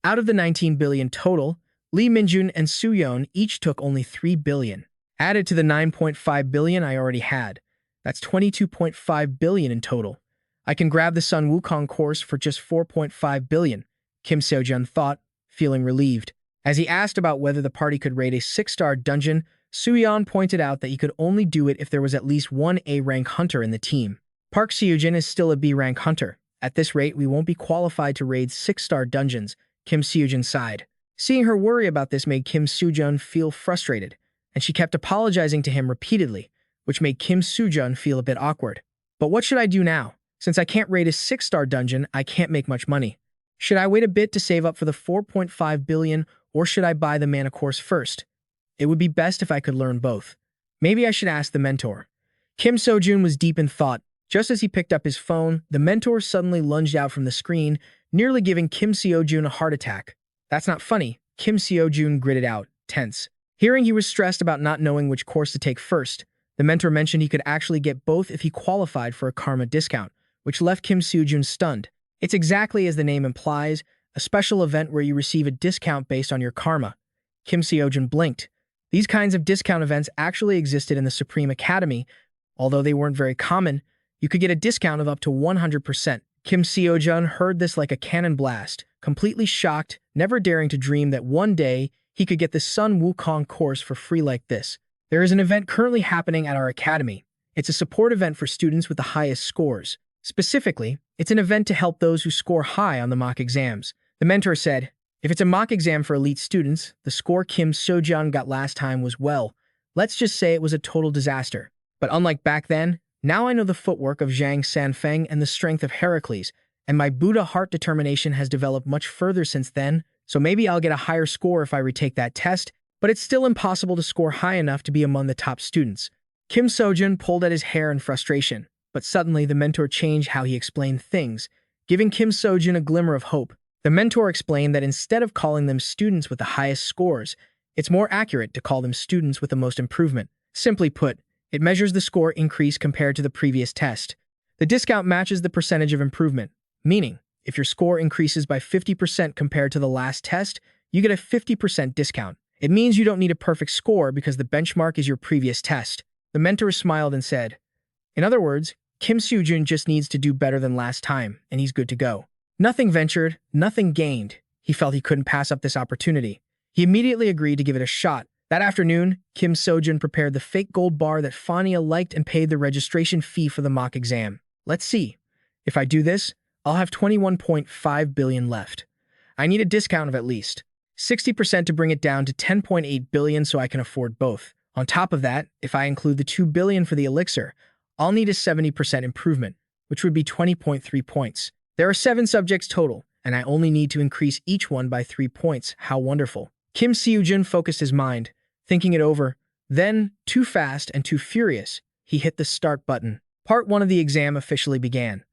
Out of the 19 billion total, Lee Minjun and Suyeon each took only 3 billion. Added to the 9.5 billion I already had. That's 22.5 billion in total. I can grab the Sun Wukong course for just 4.5 billion, Kim Seojun thought, feeling relieved. As he asked about whether the party could raid a 6-star dungeon, Suyeon pointed out that he could only do it if there was at least one A-rank hunter in the team. Park Seojun is still a B-rank hunter. At this rate, we won't be qualified to raid 6-star dungeons, Kim Seojun sighed. Seeing her worry about this made Kim Seojun feel frustrated, and she kept apologizing to him repeatedly, which made Kim Seojun feel a bit awkward. But what should I do now? Since I can't raid a 6-star dungeon, I can't make much money. Should I wait a bit to save up for the 4.5 billion, or should I buy the mana course first? It would be best if I could learn both. Maybe I should ask the mentor. Kim Seojun was deep in thought. Just as he picked up his phone, the mentor suddenly lunged out from the screen, nearly giving Kim Seojun a heart attack. That's not funny, Kim Seojun gritted out, tense. Hearing he was stressed about not knowing which course to take first, the mentor mentioned he could actually get both if he qualified for a karma discount, which left Kim Seojun stunned. It's exactly as the name implies, a special event where you receive a discount based on your karma. Kim Seojun blinked. These kinds of discount events actually existed in the Supreme Academy. Although they weren't very common, you could get a discount of up to 100%. Kim Seojun heard this like a cannon blast, completely shocked, never daring to dream that one day he could get the Sun Wukong course for free like this. There is an event currently happening at our academy. It's a support event for students with the highest scores. Specifically, it's an event to help those who score high on the mock exams. The mentor said, if it's a mock exam for elite students, the score Kim Seojun got last time was, well, let's just say it was a total disaster. But unlike back then, now I know the footwork of Zhang Sanfeng and the strength of Heracles, and my Buddha heart determination has developed much further since then, so maybe I'll get a higher score if I retake that test, but it's still impossible to score high enough to be among the top students. Kim Seojun pulled at his hair in frustration, but suddenly the mentor changed how he explained things, giving Kim Seojun a glimmer of hope. The mentor explained that instead of calling them students with the highest scores, it's more accurate to call them students with the most improvement. Simply put, it measures the score increase compared to the previous test. The discount matches the percentage of improvement, meaning, if your score increases by 50% compared to the last test, you get a 50% discount. It means you don't need a perfect score because the benchmark is your previous test. The mentor smiled and said, in other words, Kim Seojun just needs to do better than last time, and he's good to go. Nothing ventured, nothing gained. He felt he couldn't pass up this opportunity. He immediately agreed to give it a shot, That afternoon, Kim Seojun prepared the fake gold bar that Fania liked and paid the registration fee for the mock exam. Let's see. If I do this, I'll have 21.5 billion left. I need a discount of at least 60% to bring it down to 10.8 billion so I can afford both. On top of that, if I include the 2 billion for the elixir, I'll need a 70% improvement, which would be 20.3 points. There are 7 subjects total, and I only need to increase each one by 3 points. How wonderful. Kim Seojun focused his mind, thinking it over. Then, too fast and too furious, he hit the start button. Part 1 of the exam officially began.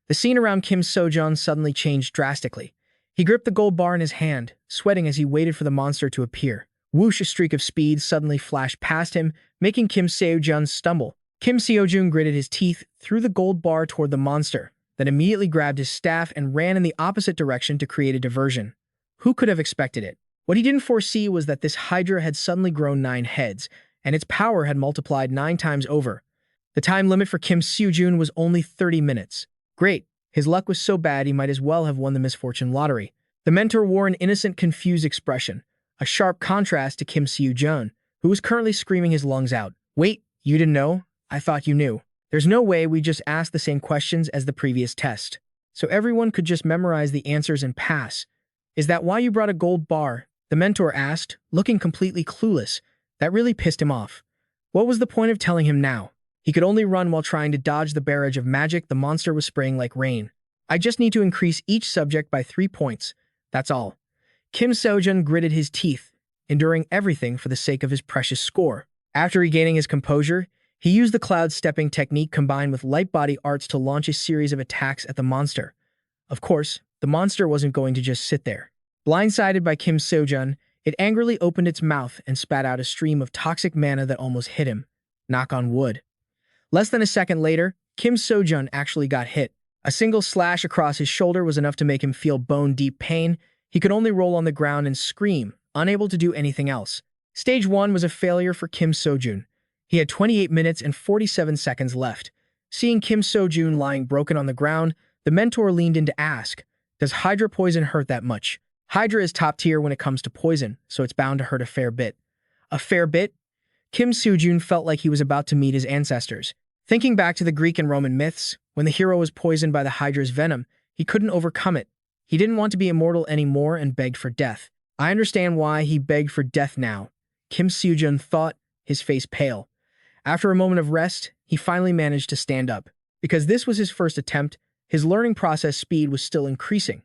The scene around Kim Seojun suddenly changed drastically. He gripped the gold bar in his hand, sweating as he waited for the monster to appear. Whoosh, a streak of speed suddenly flashed past him, making Kim Seojun stumble. Kim Seojun gritted his teeth, threw the gold bar toward the monster, then immediately grabbed his staff and ran in the opposite direction to create a diversion. Who could have expected it? What he didn't foresee was that this hydra had suddenly grown 9 heads, and its power had multiplied 9 times over. The time limit for Kim Seojun was only 30 minutes. Great. His luck was so bad he might as well have won the misfortune lottery. The mentor wore an innocent, confused expression, a sharp contrast to Kim Seojun, who was currently screaming his lungs out. Wait, you didn't know? I thought you knew. There's no way we just asked the same questions as the previous test, so everyone could just memorize the answers and pass. Is that why you brought a gold bar? The mentor asked, looking completely clueless. That really pissed him off. What was the point of telling him now? He could only run while trying to dodge the barrage of magic the monster was spraying like rain. I just need to increase each subject by 3 points. That's all. Kim Seojun gritted his teeth, enduring everything for the sake of his precious score. After regaining his composure, he used the cloud stepping technique combined with light body arts to launch a series of attacks at the monster. Of course, the monster wasn't going to just sit there. Blindsided by Kim Seojun, it angrily opened its mouth and spat out a stream of toxic mana that almost hit him. Knock on wood. Less than a second later, Kim Seojun actually got hit. A single slash across his shoulder was enough to make him feel bone-deep pain. He could only roll on the ground and scream, unable to do anything else. Stage 1 was a failure for Kim Seojun. He had 28 minutes and 47 seconds left. Seeing Kim Seojun lying broken on the ground, the mentor leaned in to ask, does Hydra poison hurt that much? Hydra is top tier when it comes to poison, so it's bound to hurt a fair bit. A fair bit? Kim Seojun felt like he was about to meet his ancestors. Thinking back to the Greek and Roman myths, when the hero was poisoned by the Hydra's venom, he couldn't overcome it. He didn't want to be immortal anymore and begged for death. I understand why he begged for death now, Kim Seojun thought, his face pale. After a moment of rest, he finally managed to stand up. Because this was his first attempt, his learning process speed was still increasing.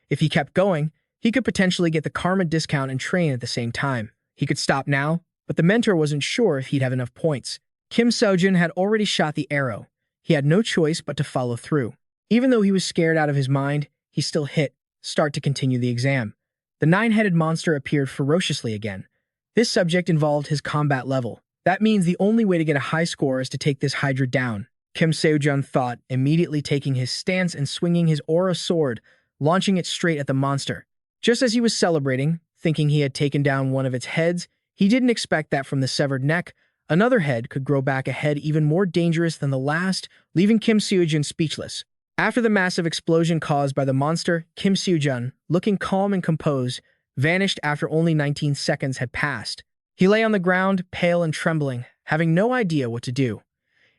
If he kept going, he could potentially get the karma discount and train at the same time. He could stop now, but the mentor wasn't sure if he'd have enough points. Kim Seojun had already shot the arrow. He had no choice but to follow through. Even though he was scared out of his mind, he still hit start to continue the exam. The 9-headed monster appeared ferociously again. This subject involved his combat level. That means the only way to get a high score is to take this Hydra down, Kim Seojun thought, immediately taking his stance and swinging his aura sword, launching it straight at the monster. Just as he was celebrating, thinking he had taken down one of its heads, he didn't expect that from the severed neck, another head could grow back a head even more dangerous than the last, leaving Kim Seojun speechless. After the massive explosion caused by the monster, Kim Seojun, looking calm and composed, vanished after only 19 seconds had passed. He lay on the ground, pale and trembling, having no idea what to do.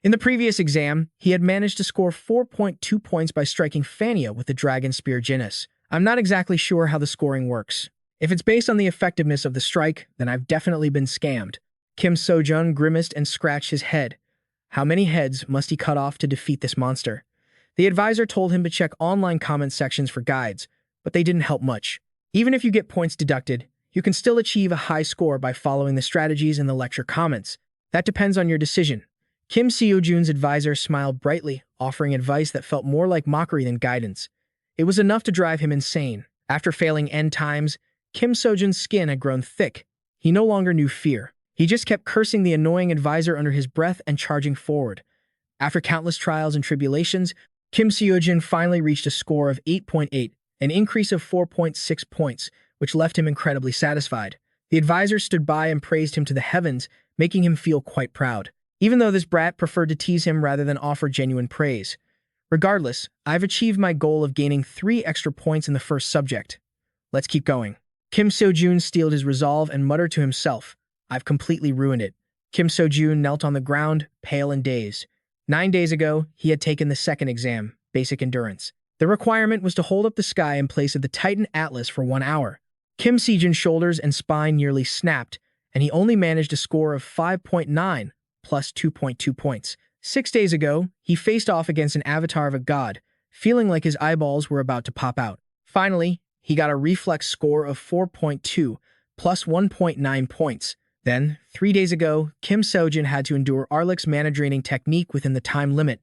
In the previous exam, he had managed to score 4.2 points by striking Fania with the Dragon Spear Jinnis. I'm not exactly sure how the scoring works. If it's based on the effectiveness of the strike, then I've definitely been scammed. Kim Seojun grimaced and scratched his head. How many heads must he cut off to defeat this monster? The advisor told him to check online comment sections for guides, but they didn't help much. Even if you get points deducted, you can still achieve a high score by following the strategies in the lecture comments. That depends on your decision. Kim Seojun's advisor smiled brightly, offering advice that felt more like mockery than guidance. It was enough to drive him insane. After failing N times, Kim Seojun's skin had grown thick. He no longer knew fear. He just kept cursing the annoying advisor under his breath and charging forward. After countless trials and tribulations, Kim Seojun finally reached a score of 8.8, an increase of 4.6 points, which left him incredibly satisfied. The advisor stood by and praised him to the heavens, making him feel quite proud, even though this brat preferred to tease him rather than offer genuine praise. Regardless, I've achieved my goal of gaining 3 extra points in the first subject. Let's keep going. Kim Seojun steeled his resolve and muttered to himself, I've completely ruined it. Kim Seojun knelt on the ground, pale and dazed. 9 days ago, he had taken the second exam, Basic Endurance. The requirement was to hold up the sky in place of the Titan Atlas for 1 hour. Kim Seojun's shoulders and spine nearly snapped, and he only managed a score of 5.9 plus 2.2 points. 6 days ago, he faced off against an avatar of a god, feeling like his eyeballs were about to pop out. Finally, he got a reflex score of 4.2 plus 1.9 points. Then, 3 days ago, Kim Seojun had to endure Arlik's mana draining technique within the time limit,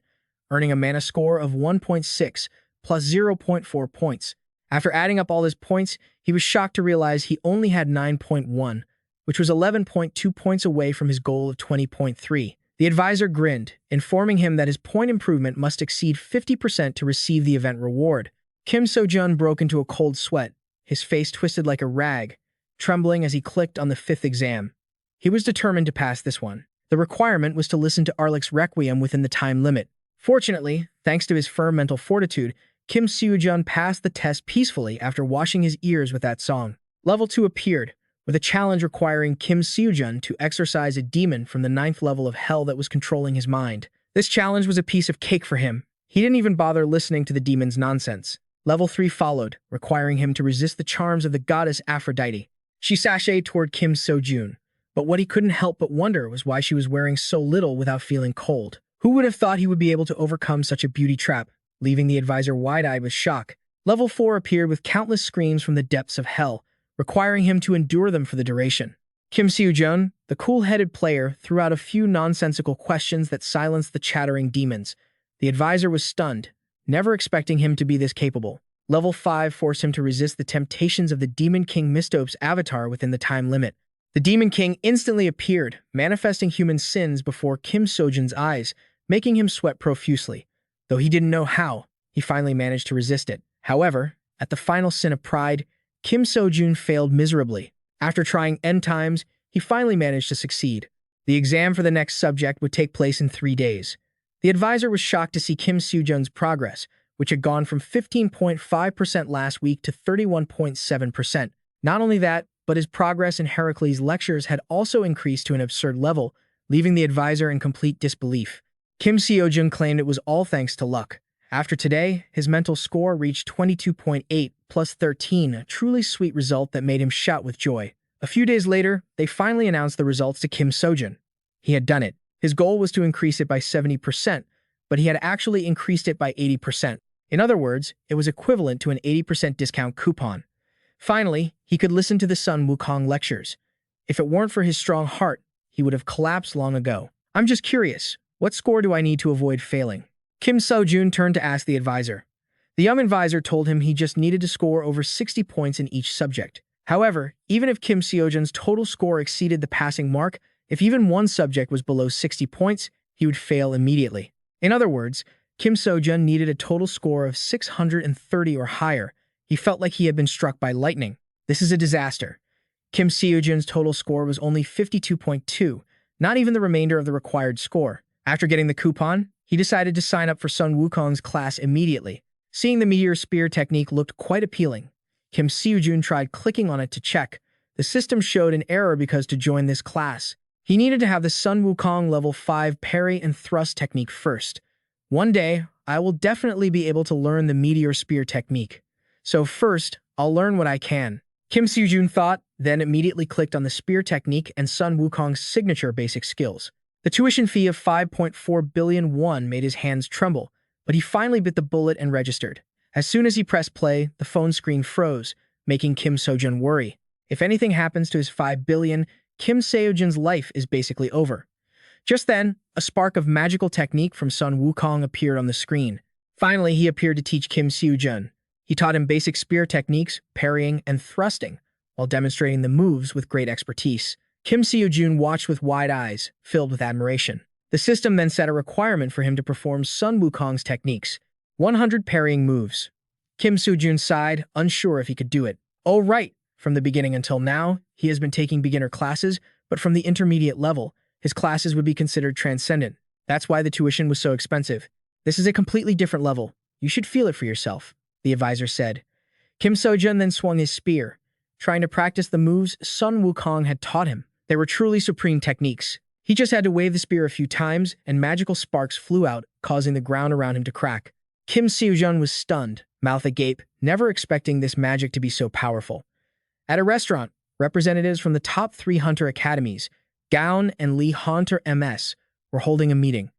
earning a mana score of 1.6 plus 0.4 points. After adding up all his points, he was shocked to realize he only had 9.1, which was 11.2 points away from his goal of 20.3. The advisor grinned, informing him that his point improvement must exceed 50% to receive the event reward. Kim Seojun broke into a cold sweat, his face twisted like a rag, trembling as he clicked on the 5th exam. He was determined to pass this one. The requirement was to listen to Arlik's Requiem within the time limit. Fortunately, thanks to his firm mental fortitude, Kim Seojun passed the test peacefully after washing his ears with that song. Level 2 appeared, with a challenge requiring Kim Seojun to exorcise a demon from the 9th level of hell that was controlling his mind. This challenge was a piece of cake for him. He didn't even bother listening to the demon's nonsense. Level 3 followed, requiring him to resist the charms of the goddess Aphrodite. She sashayed toward Kim Seojun, but what he couldn't help but wonder was why she was wearing so little without feeling cold. Who would have thought he would be able to overcome such a beauty trap, leaving the advisor wide-eyed with shock? Level 4 appeared with countless screams from the depths of hell, requiring him to endure them for the duration. Kim Seojun, the cool-headed player, threw out a few nonsensical questions that silenced the chattering demons. The advisor was stunned, never expecting him to be this capable. Level 5 forced him to resist the temptations of the Demon King Mistope's avatar within the time limit. The Demon King instantly appeared, manifesting human sins before Kim Seojun's eyes, making him sweat profusely. Though he didn't know how, he finally managed to resist it. However, at the final sin of pride, Kim Seojun failed miserably. After trying n times, he finally managed to succeed. The exam for the next subject would take place in 3 days. The advisor was shocked to see Kim Seojun's progress, which had gone from 15.5% last week to 31.7%. Not only that, but his progress in Heracles' lectures had also increased to an absurd level, leaving the advisor in complete disbelief. Kim Seojun claimed it was all thanks to luck. After today, his mental score reached 22.8 plus 13, a truly sweet result that made him shout with joy. A few days later, they finally announced the results to Kim Seojun. He had done it. His goal was to increase it by 70%, but he had actually increased it by 80%. In other words, it was equivalent to an 80% discount coupon. Finally, he could listen to the Sun Wukong lectures. If it weren't for his strong heart, he would have collapsed long ago. I'm just curious, what score do I need to avoid failing? Kim Seojun turned to ask the advisor. The young advisor told him he just needed to score over 60 points in each subject. However, even if Kim Seojun's total score exceeded the passing mark, if even one subject was below 60 points, he would fail immediately. In other words, Kim Seojun needed a total score of 630 or higher. He felt like he had been struck by lightning. This is a disaster. Kim Seojun's total score was only 52.2, not even the remainder of the required score. After getting the coupon, he decided to sign up for Sun Wukong's class immediately. Seeing the meteor spear technique looked quite appealing. Kim Seojun tried clicking on it to check. The system showed an error because to join this class, he needed to have the Sun Wukong level 5 parry and thrust technique first. One day, I will definitely be able to learn the meteor spear technique. So first, I'll learn what I can. Kim Seojun thought, then immediately clicked on the spear technique and Sun Wukong's signature basic skills. The tuition fee of 5.4 billion won made his hands tremble, but he finally bit the bullet and registered. As soon as he pressed play, the phone screen froze, making Kim Seojun worry. If anything happens to his 5 billion, Kim Seojun's life is basically over. Just then, a spark of magical technique from Sun Wukong appeared on the screen. Finally, he appeared to teach Kim Seojun. He taught him basic spear techniques, parrying, and thrusting, while demonstrating the moves with great expertise. Kim Seojun watched with wide eyes, filled with admiration. The system then set a requirement for him to perform Sun Wukong's techniques, 100 parrying moves. Kim Seojun sighed, unsure if he could do it. Oh right, from the beginning until now, he has been taking beginner classes, but from the intermediate level, his classes would be considered transcendent. That's why the tuition was so expensive. This is a completely different level. You should feel it for yourself, the advisor said. Kim Seojun then swung his spear, trying to practice the moves Sun Wukong had taught him. They were truly supreme techniques. He just had to wave the spear a few times, and magical sparks flew out, causing the ground around him to crack. Kim Seojun was stunned, mouth agape, never expecting this magic to be so powerful. At a restaurant, representatives from the top 3 hunter academies, Gaon and Lee Hunter MS, were holding a meeting.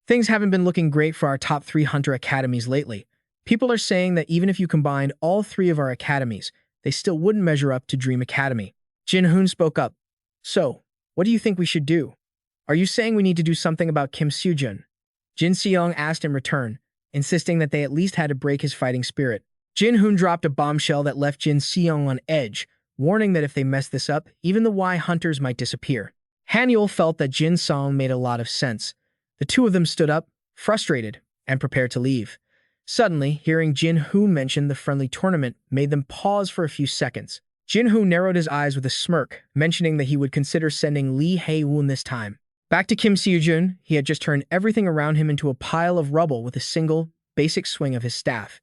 Things haven't been looking great for our top 3 hunter academies lately. People are saying that even if you combined all 3 of our academies, they still wouldn't measure up to Dream Academy. Jin Hoon spoke up. So, what do you think we should do? Are you saying we need to do something about Kim Seojun? Jin Seong asked in return, insisting that they at least had to break his fighting spirit. Jin Hoon dropped a bombshell that left Jin Seong on edge, warning that if they messed this up, even the Y hunters might disappear. Han Yul felt that Jin Seong made a lot of sense. The two of them stood up, frustrated, and prepared to leave. Suddenly, hearing Jin Hoon mention the friendly tournament made them pause for a few seconds. Jin Hoon narrowed his eyes with a smirk, mentioning that he would consider sending Lee Hae-woon this time. Back to Kim Seojun, he had just turned everything around him into a pile of rubble with a single, basic swing of his staff.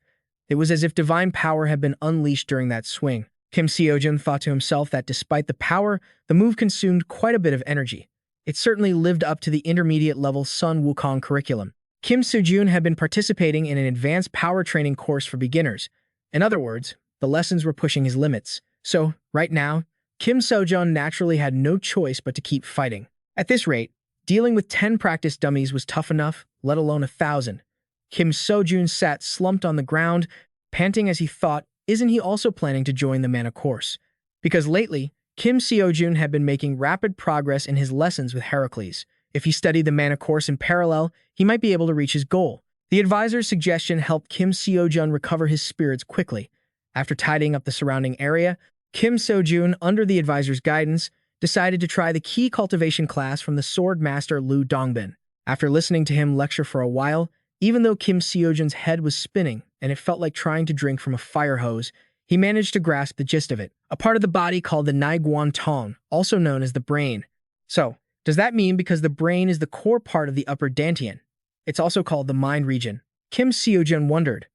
It was as if divine power had been unleashed during that swing. Kim Seojun thought to himself that despite the power, the move consumed quite a bit of energy. It certainly lived up to the intermediate-level Sun Wukong curriculum. Kim Seojun had been participating in an advanced power training course for beginners. In other words, the lessons were pushing his limits. So, right now, Kim Seojun naturally had no choice but to keep fighting. At this rate, dealing with 10 practice dummies was tough enough, let alone 1,000. Kim Seojun sat slumped on the ground, panting as he thought, isn't he also planning to join the mana course? Because lately, Kim Seojun had been making rapid progress in his lessons with Heracles. If he studied the mana course in parallel, he might be able to reach his goal. The advisor's suggestion helped Kim Seojun recover his spirits quickly. After tidying up the surrounding area, Kim Seojun, under the advisor's guidance, decided to try the key cultivation class from the sword master Lu Dongbin. After listening to him lecture for a while, even though Kim Seojun's head was spinning and it felt like trying to drink from a fire hose, he managed to grasp the gist of it, a part of the body called the Nai Guan Tong, also known as the brain. So, does that mean because the brain is the core part of the upper dantian, it's also called the mind region? Kim Seojun wondered.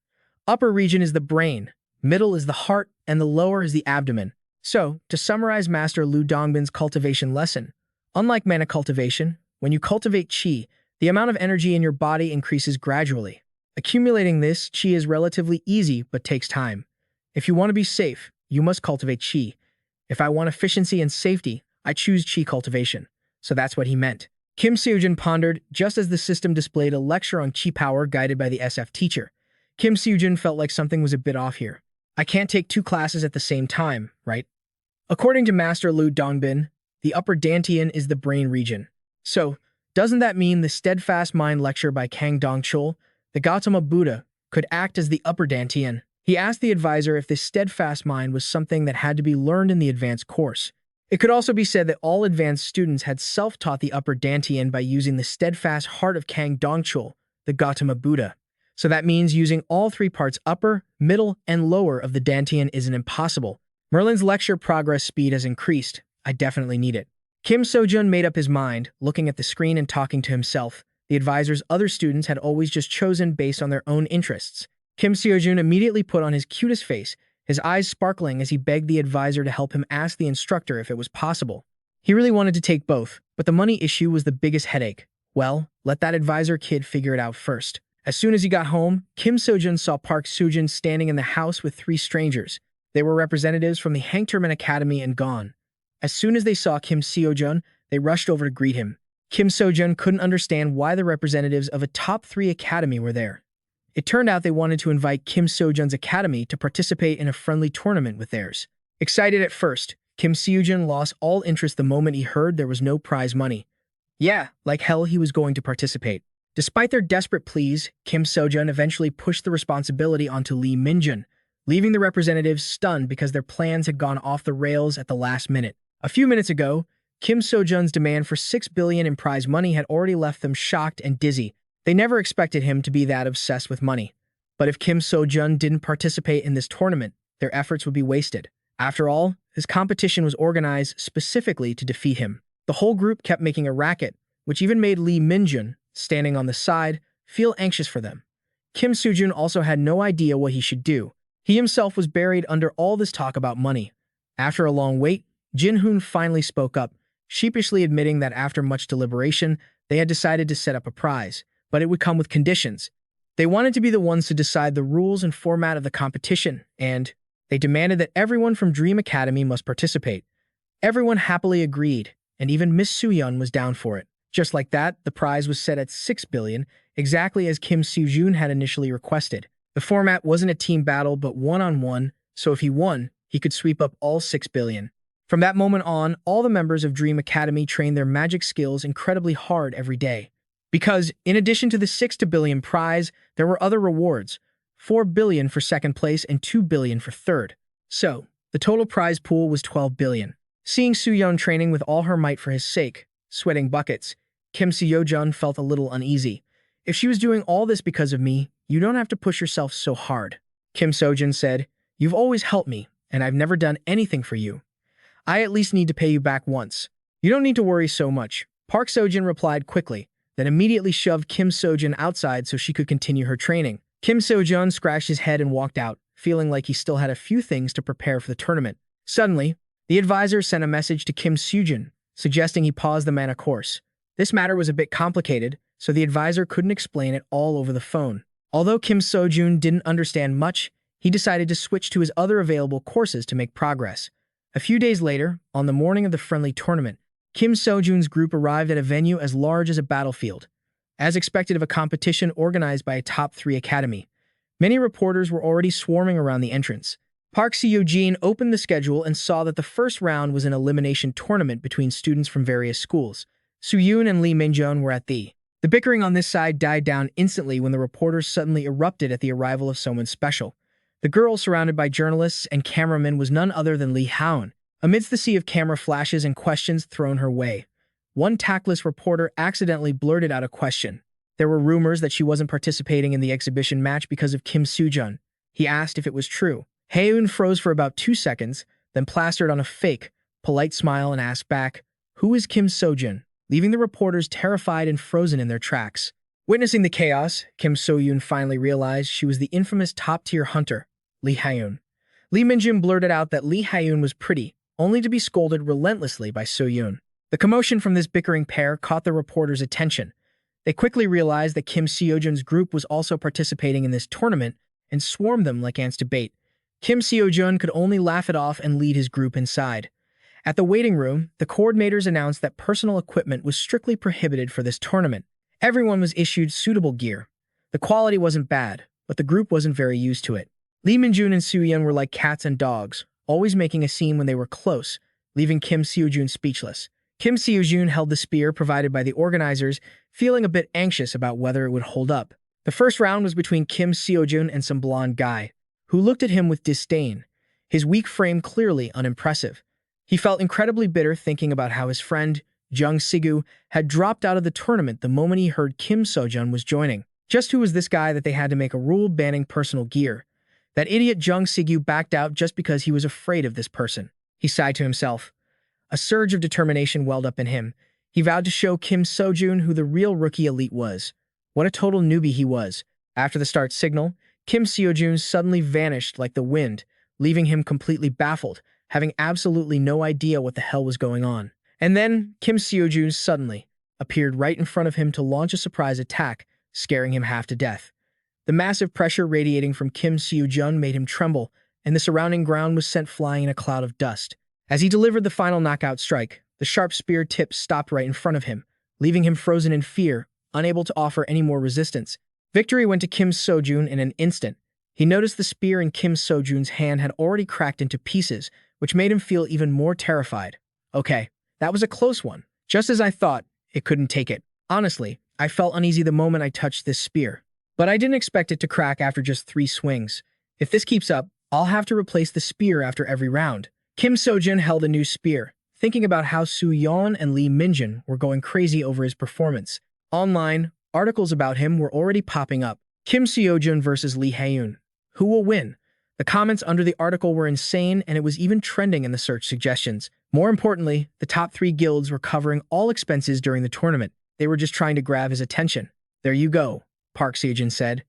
Upper region is the brain, middle is the heart, and the lower is the abdomen. So, to summarize Master Lu Dongbin's cultivation lesson, unlike mana cultivation, when you cultivate qi, the amount of energy in your body increases gradually. Accumulating this qi is relatively easy but takes time. If you want to be safe, you must cultivate qi. If I want efficiency and safety, I choose qi cultivation. So that's what he meant. Kim Seojun pondered, just as the system displayed a lecture on qi power guided by the SF teacher. Kim Seojun felt like something was a bit off here. I can't take 2 classes at the same time, right? According to Master Lu Dongbin, the upper dantian is the brain region. So, doesn't that mean the steadfast mind lecture by Kang Dongchul, the Gautama Buddha, could act as the upper dantian? He asked the advisor if this steadfast mind was something that had to be learned in the advanced course. It could also be said that all advanced students had self-taught the upper dantian by using the steadfast heart of Kang Dongchul, the Gautama Buddha. So that means using all 3 parts upper, middle, and lower of the dantian isn't impossible. Merlin's lecture progress speed has increased. I definitely need it. Kim Seojun made up his mind, looking at the screen and talking to himself. The advisor's other students had always just chosen based on their own interests. Kim Seojun immediately put on his cutest face, his eyes sparkling as he begged the advisor to help him ask the instructor if it was possible. He really wanted to take both, but the money issue was the biggest headache. Well, let that advisor kid figure it out first. As soon as he got home, Kim Seojun saw Park Soojun standing in the house with 3 strangers. They were representatives from the Hangterman Academy and Gon. As soon as they saw Kim Seojun, they rushed over to greet him. Kim Seojun couldn't understand why the representatives of a top 3 academy were there. It turned out they wanted to invite Kim Seojun's academy to participate in a friendly tournament with theirs. Excited at first, Kim Seojun lost all interest the moment he heard there was no prize money. Yeah, like hell he was going to participate. Despite their desperate pleas, Kim Seojun eventually pushed the responsibility onto Lee Minjun, leaving the representatives stunned because their plans had gone off the rails at the last minute. A few minutes ago, Kim Seojun's demand for 6 billion in prize money had already left them shocked and dizzy. They never expected him to be that obsessed with money. But if Kim Seojun didn't participate in this tournament, their efforts would be wasted. After all, his competition was organized specifically to defeat him. The whole group kept making a racket, which even made Lee Minjun, standing on the side, feel anxious for them. Kim Seojun also had no idea what he should do. He himself was buried under all this talk about money. After a long wait, Jin Hoon finally spoke up, sheepishly admitting that after much deliberation, they had decided to set up a prize, but it would come with conditions. They wanted to be the ones to decide the rules and format of the competition, and they demanded that everyone from Dream Academy must participate. Everyone happily agreed, and even Miss Seojun was down for it. Just like that, the prize was set at 6 billion, exactly as Kim Seojun had initially requested. The format wasn't a team battle but one-on-one, so if he won, he could sweep up all 6 billion. From that moment on, all the members of Dream Academy trained their magic skills incredibly hard every day. Because, in addition to the 6 billion prize, there were other rewards, 4 billion for second place and 2 billion for third. So, the total prize pool was 12 billion. Seeing Seojun training with all her might for his sake, sweating buckets, Kim Seojun felt a little uneasy. If she was doing all this because of me, you don't have to push yourself so hard. Kim Seojun said, "You've always helped me, and I've never done anything for you. I at least need to pay you back once. You don't need to worry so much." Park Seojun replied quickly, then immediately shoved Kim Seojun outside so she could continue her training. Kim Seojun scratched his head and walked out, feeling like he still had a few things to prepare for the tournament. Suddenly, the advisor sent a message to Kim Seojun, suggesting he pause the mana course. This matter was a bit complicated, so the advisor couldn't explain it all over the phone. Although Kim Seojun didn't understand much, he decided to switch to his other available courses to make progress. A few days later, on the morning of the friendly tournament, Kim Seojun's group arrived at a venue as large as a battlefield, as expected of a competition organized by a top-3 academy. Many reporters were already swarming around the entrance. Park Seojun opened the schedule and saw that the first round was an elimination tournament between students from various schools. Seojun and Lee Minjun were at the bickering on this side died down instantly when the reporters suddenly erupted at the arrival of someone special. The girl, surrounded by journalists and cameramen, was none other than Lee Haun. Amidst the sea of camera flashes and questions thrown her way, one tactless reporter accidentally blurted out a question. There were rumors that she wasn't participating in the exhibition match because of Kim Seojun. He asked if it was true. Haeun froze for about 2 seconds, then plastered on a fake, polite smile and asked back, "Who is Kim Seojun?" leaving the reporters terrified and frozen in their tracks. Witnessing the chaos, Kim Seojun finally realized she was the infamous top-tier hunter, Lee Haeun. Lee Minjun blurted out that Lee Haeun was pretty, only to be scolded relentlessly by Seojun. The commotion from this bickering pair caught the reporters' attention. They quickly realized that Kim Seojun's group was also participating in this tournament and swarmed them like ants to bait. Kim Seojun could only laugh it off and lead his group inside. At the waiting room, the coordinators announced that personal equipment was strictly prohibited for this tournament. Everyone was issued suitable gear. The quality wasn't bad, but the group wasn't very used to it. Lee Minjun and Seojun were like cats and dogs, always making a scene when they were close, leaving Kim Seojun speechless. Kim Seojun held the spear provided by the organizers, feeling a bit anxious about whether it would hold up. The first round was between Kim Seojun and some blonde guy, who looked at him with disdain, his weak frame clearly unimpressive. He felt incredibly bitter thinking about how his friend, Jung Sigu, had dropped out of the tournament the moment he heard Kim Seojun was joining. Just who was this guy that they had to make a rule banning personal gear? That idiot Jung Sigu backed out just because he was afraid of this person. He sighed to himself. A surge of determination welled up in him. He vowed to show Kim Seojun who the real rookie elite was. What a total newbie he was. After the start signal, Kim Seojun suddenly vanished like the wind, leaving him completely baffled, having absolutely no idea what the hell was going on. And then, Kim Seojun suddenly appeared right in front of him to launch a surprise attack, scaring him half to death. The massive pressure radiating from Kim Seojun made him tremble, and the surrounding ground was sent flying in a cloud of dust. As he delivered the final knockout strike, the sharp spear tip stopped right in front of him, leaving him frozen in fear, unable to offer any more resistance. Victory went to Kim Seojun in an instant. He noticed the spear in Kim Seojun's hand had already cracked into pieces, which made him feel even more terrified. Okay, that was a close one. Just as I thought, it couldn't take it. Honestly, I felt uneasy the moment I touched this spear. But I didn't expect it to crack after just 3 swings. If this keeps up, I'll have to replace the spear after every round. Kim Seojun held a new spear, thinking about how Seojun and Lee Minjun were going crazy over his performance. Online, articles about him were already popping up. Kim Seojun versus Lee Haeun. Who will win? The comments under the article were insane, and it was even trending in the search suggestions. More importantly, the top 3 guilds were covering all expenses during the tournament. They were just trying to grab his attention. There you go, Park Seojun said.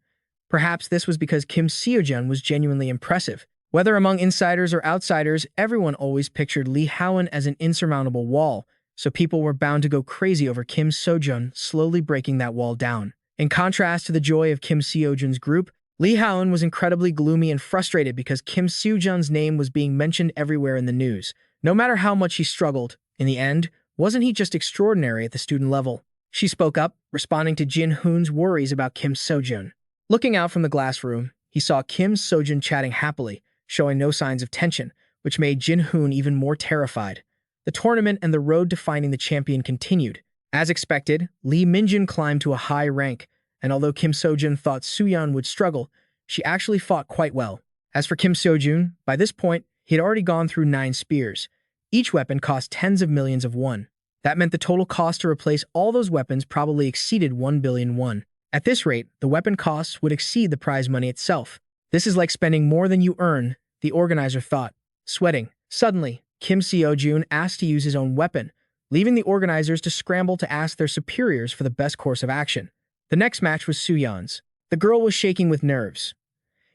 Perhaps this was because Kim Seojun was genuinely impressive. Whether among insiders or outsiders, everyone always pictured Lee Haeun as an insurmountable wall, so people were bound to go crazy over Kim Seojun slowly breaking that wall down. In contrast to the joy of Kim Seojun's group, Lee Haeun was incredibly gloomy and frustrated because Kim Seojun's name was being mentioned everywhere in the news. No matter how much he struggled, in the end, wasn't he just extraordinary at the student level? She spoke up, responding to Jin Hoon's worries about Kim Seojun. Looking out from the glass room, he saw Kim Seojun chatting happily, showing no signs of tension, which made Jin Hoon even more terrified. The tournament and the road to finding the champion continued. As expected, Lee Minjun climbed to a high rank, and although Kim Seojun thought Suyeon would struggle, she actually fought quite well. As for Kim Seojun, by this point, he had already gone through 9 spears. Each weapon cost tens of millions of won. That meant the total cost to replace all those weapons probably exceeded 1 billion won. At this rate, the weapon costs would exceed the prize money itself. This is like spending more than you earn, the organizer thought. Sweating. Suddenly, Kim Seojun asked to use his own weapon, leaving the organizers to scramble to ask their superiors for the best course of action. The next match was Suyeon's. The girl was shaking with nerves.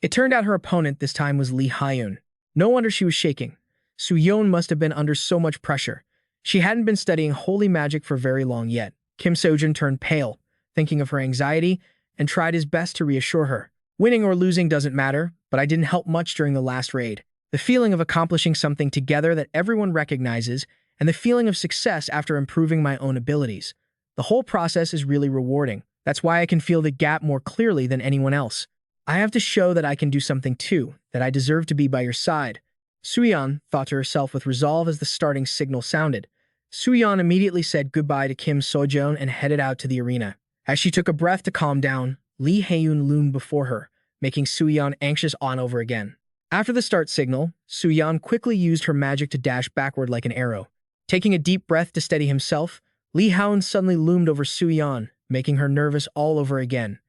It turned out her opponent this time was Lee Haeun. No wonder she was shaking. Suyeon must have been under so much pressure. She hadn't been studying holy magic for very long yet. Kim Seojun turned pale, thinking of her anxiety, and tried his best to reassure her. Winning or losing doesn't matter, but I didn't help much during the last raid. The feeling of accomplishing something together that everyone recognizes, and the feeling of success after improving my own abilities. The whole process is really rewarding. That's why I can feel the gap more clearly than anyone else. I have to show that I can do something too, that I deserve to be by your side. Suyeon thought to herself with resolve as the starting signal sounded. Suyeon immediately said goodbye to Kim Seojun and headed out to the arena. As she took a breath to calm down, Lee Haeun loomed before her, making Suyeon anxious on over again. After the start signal, Suyeon quickly used her magic to dash backward like an arrow. Taking a deep breath to steady himself, Lee Haeun suddenly loomed over Suyeon, making her nervous all over again.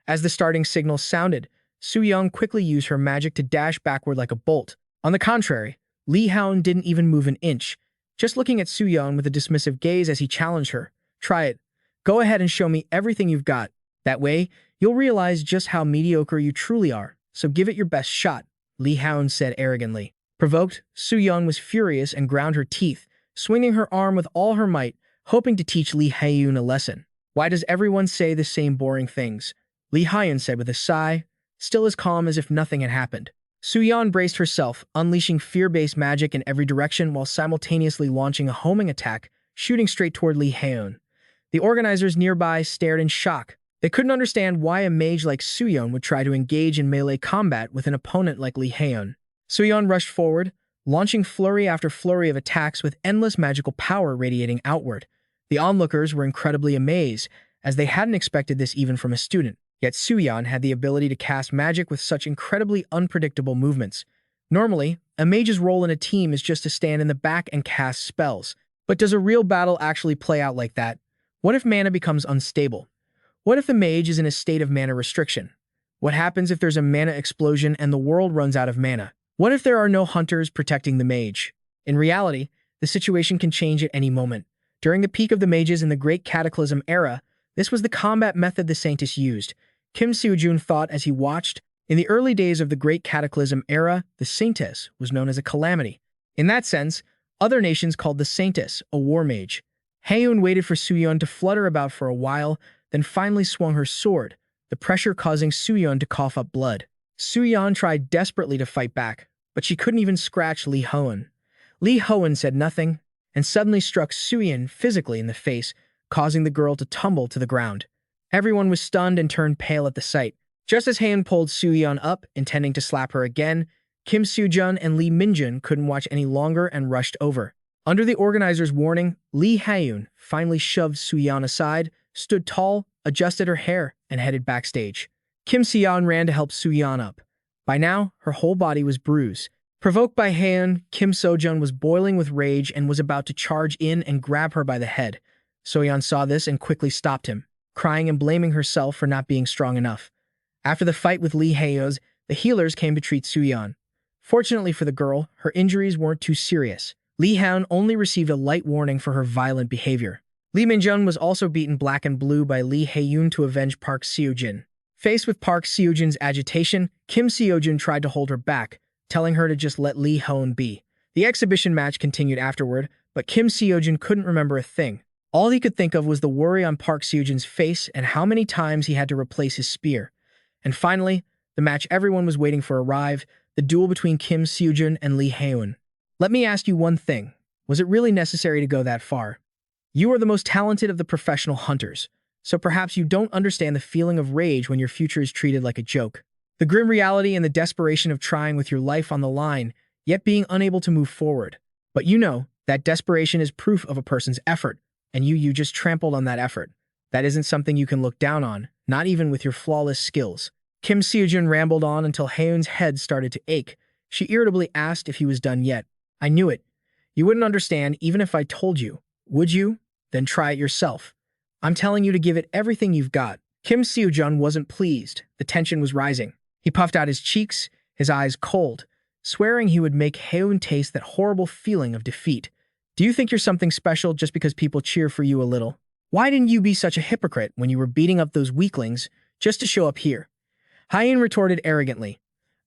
As the starting signal sounded, Suyeon quickly used her magic to dash backward like a bolt. On the contrary, Lee Haeun didn't even move an inch, just looking at Suyeon with a dismissive gaze as he challenged her. Try it. Go ahead and show me everything you've got. That way, you'll realize just how mediocre you truly are, so give it your best shot, Lee Haeun said arrogantly. Provoked, Suyeon was furious and ground her teeth, swinging her arm with all her might, hoping to teach Lee Haeun a lesson. Why does everyone say the same boring things? Lee Haeun said with a sigh, still as calm as if nothing had happened. Suyeon braced herself, unleashing fear-based magic in every direction while simultaneously launching a homing attack, shooting straight toward Lee Haeun. The organizers nearby stared in shock. They couldn't understand why a mage like Suyeon would try to engage in melee combat with an opponent like Lee Haeun. Suyeon rushed forward, launching flurry after flurry of attacks with endless magical power radiating outward. The onlookers were incredibly amazed, as they hadn't expected this even from a student. Yet Suyeon had the ability to cast magic with such incredibly unpredictable movements. Normally, a mage's role in a team is just to stand in the back and cast spells. But does a real battle actually play out like that? What if mana becomes unstable? What if the mage is in a state of mana restriction? What happens if there's a mana explosion and the world runs out of mana? What if there are no hunters protecting the mage? In reality, the situation can change at any moment. During the peak of the mages in the Great Cataclysm era, this was the combat method the Saints used. Kim Seojun thought as he watched. In the early days of the Great Cataclysm era, the Saints was known as a calamity. In that sense, other nations called the Saints a war mage. Haeun waited for Suyeon to flutter about for a while, then finally swung her sword, the pressure causing Suyeon to cough up blood. Suyeon tried desperately to fight back, but she couldn't even scratch Lee Haeun. Lee Haeun said nothing, and suddenly struck Suyeon physically in the face, causing the girl to tumble to the ground. Everyone was stunned and turned pale at the sight. Just as Haeun pulled Suyeon up, intending to slap her again, Kim Seojun and Lee Minjun couldn't watch any longer and rushed over. Under the organizer's warning, Lee Haeun finally shoved Suyeon aside, stood tall, adjusted her hair, and headed backstage. Kim Seojun ran to help Suyeon up. By now, her whole body was bruised. Provoked by Haeun, Kim Seojun was boiling with rage and was about to charge in and grab her by the head. Suyeon saw this and quickly stopped him, crying and blaming herself for not being strong enough. After the fight with Lee Haeun, the healers came to treat Suyeon. Fortunately for the girl, her injuries weren't too serious. Lee Haeun only received a light warning for her violent behavior. Lee Minjun was also beaten black and blue by Lee Haeun to avenge Park Seojun. Faced with Park Seojun's agitation, Kim Seojun tried to hold her back, telling her to just let Lee Haeun be. The exhibition match continued afterward, but Kim Seojun couldn't remember a thing. All he could think of was the worry on Park Seojun's face and how many times he had to replace his spear. And finally, the match everyone was waiting for arrived, the duel between Kim Seojun and Lee Hae-eun. Let me ask you one thing. Was it really necessary to go that far? You are the most talented of the professional hunters, so perhaps you don't understand the feeling of rage when your future is treated like a joke. The grim reality and the desperation of trying with your life on the line, yet being unable to move forward. But you know, that desperation is proof of a person's effort, and you just trampled on that effort. That isn't something you can look down on, not even with your flawless skills. Kim Seojun rambled on until Hae-eun's head started to ache. She irritably asked if he was done yet. I knew it. You wouldn't understand even if I told you. Would you? Then try it yourself. I'm telling you to give it everything you've got. Kim Seojun wasn't pleased. The tension was rising. He puffed out his cheeks, his eyes cold, swearing he would make Hae-eun taste that horrible feeling of defeat. Do you think you're something special just because people cheer for you a little? Why didn't you be such a hypocrite when you were beating up those weaklings just to show up here? Hae-eun retorted arrogantly.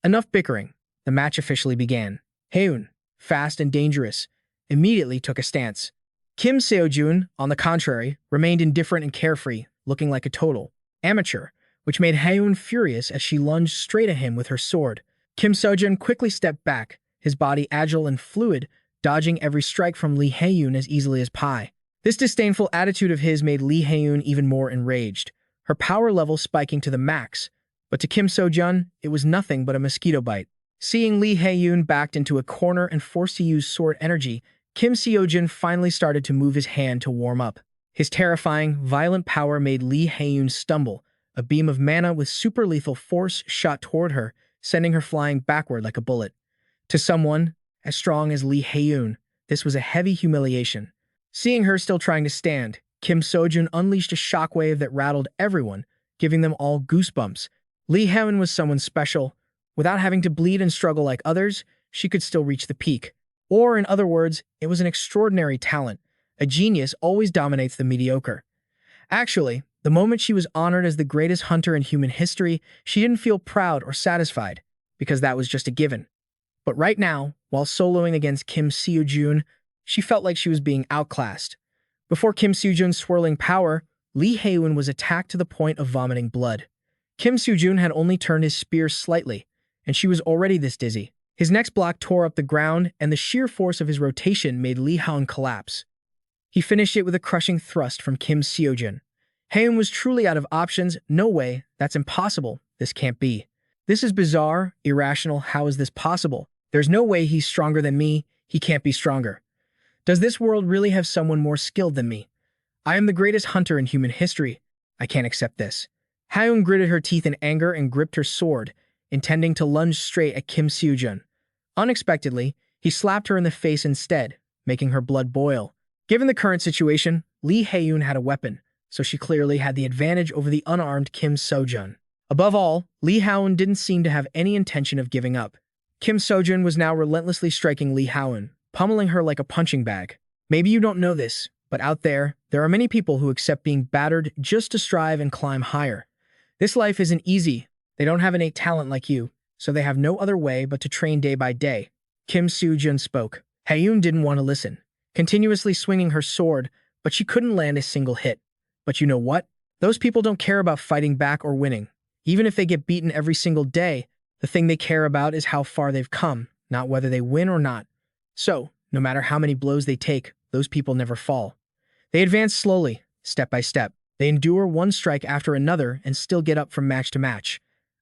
Enough bickering. The match officially began. Hae-eun, fast and dangerous, immediately took a stance. Kim Seojun, on the contrary, remained indifferent and carefree, looking like a total amateur, which made Hae-eun furious as she lunged straight at him with her sword. Kim Seojun quickly stepped back, his body agile and fluid, dodging every strike from Lee Hae-eun as easily as pie. This disdainful attitude of his made Lee Hae-eun even more enraged, her power level spiking to the max. But to Kim Seojun, it was nothing but a mosquito bite. Seeing Lee Hae-eun backed into a corner and forced to use sword energy, Kim Seojun finally started to move his hand to warm up. His terrifying, violent power made Lee Hae-eun stumble. A beam of mana with super lethal force shot toward her, sending her flying backward like a bullet. To someone as strong as Lee Hae-eun, this was a heavy humiliation. Seeing her still trying to stand, Kim Seojun unleashed a shockwave that rattled everyone, giving them all goosebumps. Lee Hae-eun was someone special. Without having to bleed and struggle like others, she could still reach the peak. Or, in other words, it was an extraordinary talent. A genius always dominates the mediocre. Actually, the moment she was honored as the greatest hunter in human history, she didn't feel proud or satisfied, because that was just a given. But right now, while soloing against Kim Seojun, she felt like she was being outclassed. Before Kim Seojun's swirling power, Lee Hae-eun was attacked to the point of vomiting blood. Kim Seojun had only turned his spear slightly, and she was already this dizzy. His next block tore up the ground, and the sheer force of his rotation made Lee Hae-eun collapse. He finished it with a crushing thrust from Kim Seojun. Hae-eun was truly out of options. No way, that's impossible. This can't be. This is bizarre, irrational. How is this possible? There's no way he's stronger than me. He can't be stronger. Does this world really have someone more skilled than me? I am the greatest hunter in human history. I can't accept this. Hae-eun gritted her teeth in anger and gripped her sword, intending to lunge straight at Kim Seojun. Unexpectedly, he slapped her in the face instead, making her blood boil. Given the current situation, Lee Hae-eun had a weapon, so she clearly had the advantage over the unarmed Kim Seojun. Above all, Lee Hae-eun didn't seem to have any intention of giving up. Kim Seojun was now relentlessly striking Lee Hae-eun, pummeling her like a punching bag. Maybe you don't know this, but out there are many people who accept being battered just to strive and climb higher. This life isn't easy. They don't have innate talent like you, so they have no other way but to train day by day. Kim Seojun spoke. Hae-eun didn't want to listen, continuously swinging her sword, but she couldn't land a single hit. But you know what? Those people don't care about fighting back or winning. Even if they get beaten every single day, the thing they care about is how far they've come, not whether they win or not. So, no matter how many blows they take, those people never fall. They advance slowly, step by step. They endure one strike after another and still get up from match to match.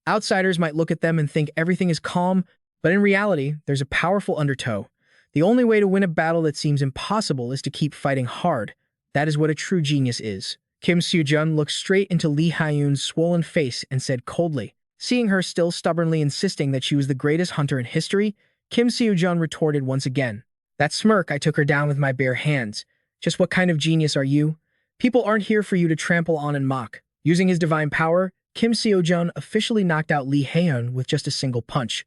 Outsiders might look at them and think everything is calm, but in reality, there's a powerful undertow. The only way to win a battle that seems impossible is to keep fighting hard. That is what a true genius is. Kim Seojun looked straight into Lee Hae-eun's swollen face and said coldly. Seeing her still stubbornly insisting that she was the greatest hunter in history, Kim Seojun retorted once again. That smirk, I took her down with my bare hands. Just what kind of genius are you? People aren't here for you to trample on and mock. Using his divine power, Kim Seojun officially knocked out Lee Hae-eun with just a single punch.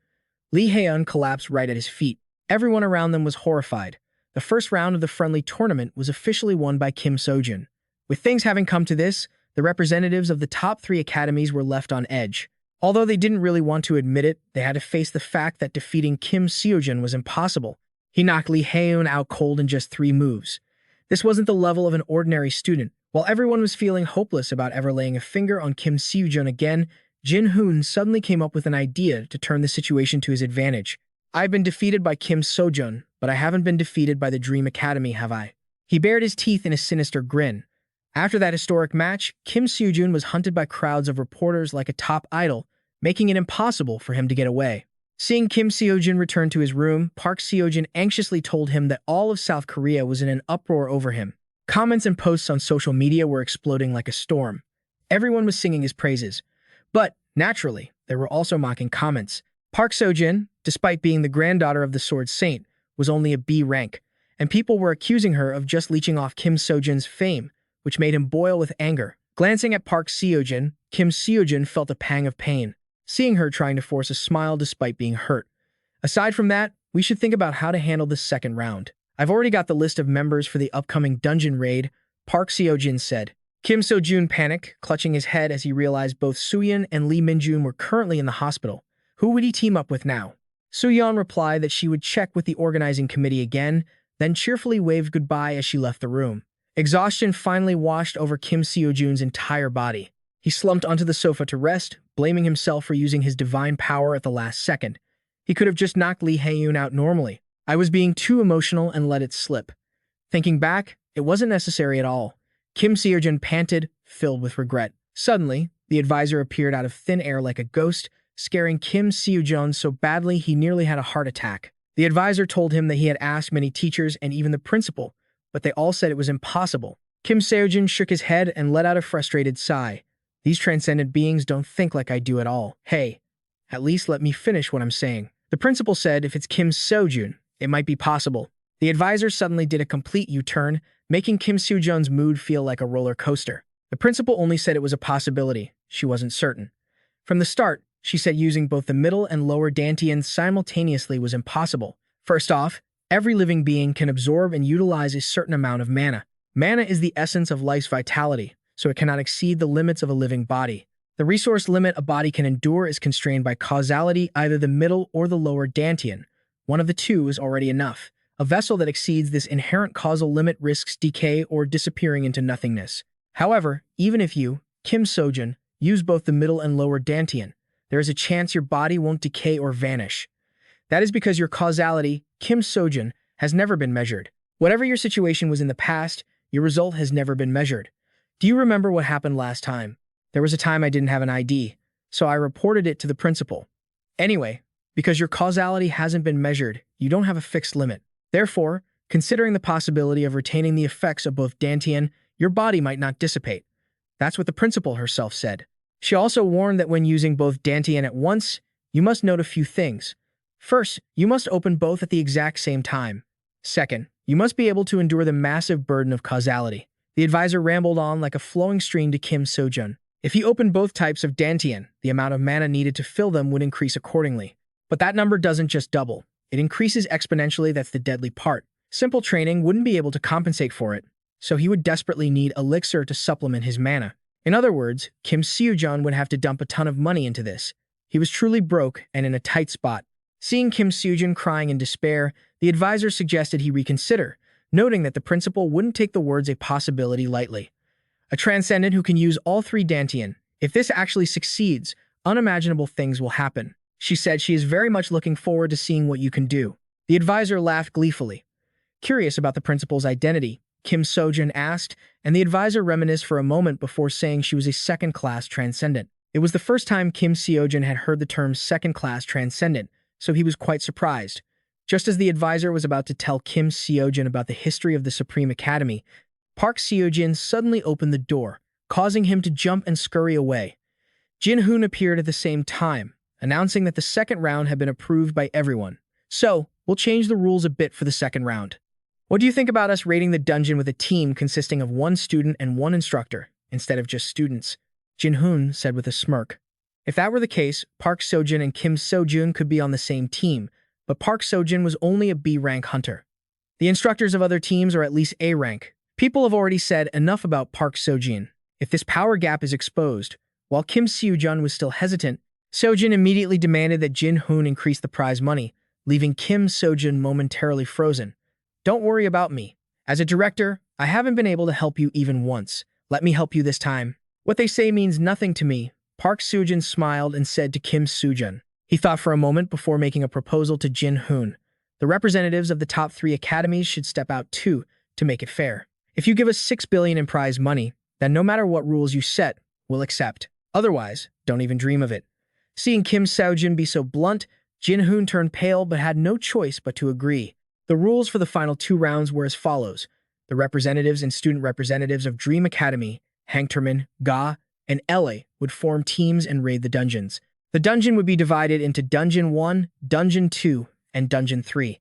Lee Hae-eun collapsed right at his feet. Everyone around them was horrified. The first round of the friendly tournament was officially won by Kim Seojun. With things having come to this, the representatives of the top 3 academies were left on edge. Although they didn't really want to admit it, they had to face the fact that defeating Kim Seojun was impossible. He knocked Lee Hae-eun out cold in just 3 moves. This wasn't the level of an ordinary student. While everyone was feeling hopeless about ever laying a finger on Kim Seojun again, Jin-hoon suddenly came up with an idea to turn the situation to his advantage. "I've been defeated by Kim Seojun, but I haven't been defeated by the Dream Academy, have I?" He bared his teeth in a sinister grin. After that historic match, Kim Seojun was hunted by crowds of reporters like a top idol, making it impossible for him to get away. Seeing Kim Seojun return to his room, Park Seojun anxiously told him that all of South Korea was in an uproar over him. Comments and posts on social media were exploding like a storm. Everyone was singing his praises. But, naturally, there were also mocking comments. Park Seojun, despite being the granddaughter of the Sword Saint, was only a B rank, and people were accusing her of just leeching off Kim Seojun's fame, which made him boil with anger. Glancing at Park Seojun, Kim Seojun felt a pang of pain, seeing her trying to force a smile despite being hurt. Aside from that, we should think about how to handle the second round. "I've already got the list of members for the upcoming dungeon raid," Park Seojun said. Kim Seojun panicked, clutching his head as he realized both Sooyeon and Lee Minjun were currently in the hospital. Who would he team up with now? Sooyeon replied that she would check with the organizing committee again, then cheerfully waved goodbye as she left the room. Exhaustion finally washed over Kim Seojun's entire body. He slumped onto the sofa to rest, blaming himself for using his divine power at the last second. He could have just knocked Lee Hae-eun out normally. "I was being too emotional and let it slip." Thinking back, it wasn't necessary at all. Kim Seojun panted, filled with regret. Suddenly, the advisor appeared out of thin air like a ghost, scaring Kim Seojun so badly he nearly had a heart attack. The advisor told him that he had asked many teachers and even the principal, but they all said it was impossible. Kim Seojun shook his head and let out a frustrated sigh. "These transcendent beings don't think like I do at all. Hey, at least let me finish what I'm saying." The principal said if it's Kim Seojun, it might be possible. The advisor suddenly did a complete U-turn, making Kim Seojun's mood feel like a roller coaster. The principal only said it was a possibility. She wasn't certain. From the start, she said using both the middle and lower dantians simultaneously was impossible. First off, every living being can absorb and utilize a certain amount of mana. Mana is the essence of life's vitality, so it cannot exceed the limits of a living body. The resource limit a body can endure is constrained by causality, either the middle or the lower dantian. One of the two is already enough. A vessel that exceeds this inherent causal limit risks decay or disappearing into nothingness. However, even if you, Kim Seojun, use both the middle and lower dantian, there is a chance your body won't decay or vanish. That is because your causality, Kim Seojun, has never been measured. Whatever your situation was in the past, your result has never been measured. Do you remember what happened last time? There was a time I didn't have an ID, so I reported it to the principal. Anyway, because your causality hasn't been measured, you don't have a fixed limit. Therefore, considering the possibility of retaining the effects of both dantian, your body might not dissipate. That's what the principal herself said. She also warned that when using both dantian at once, you must note a few things. First, you must open both at the exact same time. Second, you must be able to endure the massive burden of causality. The advisor rambled on like a flowing stream to Kim Seojun. If you open both types of dantian, the amount of mana needed to fill them would increase accordingly. But that number doesn't just double. It increases exponentially. That's the deadly part. Simple training wouldn't be able to compensate for it, so he would desperately need elixir to supplement his mana. In other words, Kim Seojun would have to dump a ton of money into this. He was truly broke and in a tight spot. Seeing Kim Seojun crying in despair, the advisor suggested he reconsider, noting that the principal wouldn't take the words "a possibility" lightly. A transcendent who can use all 3 dantian. If this actually succeeds, unimaginable things will happen. She said she is very much looking forward to seeing what you can do. The advisor laughed gleefully. Curious about the principal's identity, Kim Seojun asked, and the advisor reminisced for a moment before saying she was a second-class transcendent. It was the first time Kim Seojun had heard the term second-class transcendent, so he was quite surprised. Just as the advisor was about to tell Kim Seojun about the history of the Supreme Academy, Park Seojun suddenly opened the door, causing him to jump and scurry away. Jin-hoon appeared at the same time, announcing that the second round had been approved by everyone. So, we'll change the rules a bit for the second round. What do you think about us raiding the dungeon with a team consisting of 1 student and 1 instructor, instead of just students? Jin-hoon said with a smirk. If that were the case, Park Seojun and Kim Seojun could be on the same team, but Park Seojun was only a B-rank hunter. The instructors of other teams are at least A-rank. People have already said enough about Park Seojun. If this power gap is exposed, while Kim Seojun was still hesitant, Seojun immediately demanded that Jin-hoon increase the prize money, leaving Kim Seojun momentarily frozen. Don't worry about me. As a director, I haven't been able to help you even once. Let me help you this time. What they say means nothing to me. Park Seojun smiled and said to Kim Seojun. He thought for a moment before making a proposal to Jin Hoon. The representatives of the top 3 academies should step out too, to make it fair. If you give us 6 billion in prize money, then no matter what rules you set, we'll accept. Otherwise, don't even dream of it. Seeing Kim Seojun be so blunt, Jin Hoon turned pale but had no choice but to agree. The rules for the final 2 rounds were as follows. The representatives and student representatives of Dream Academy, Hangterman, Ga, and LA would form teams and raid the dungeons. The dungeon would be divided into Dungeon 1, Dungeon 2, and Dungeon 3.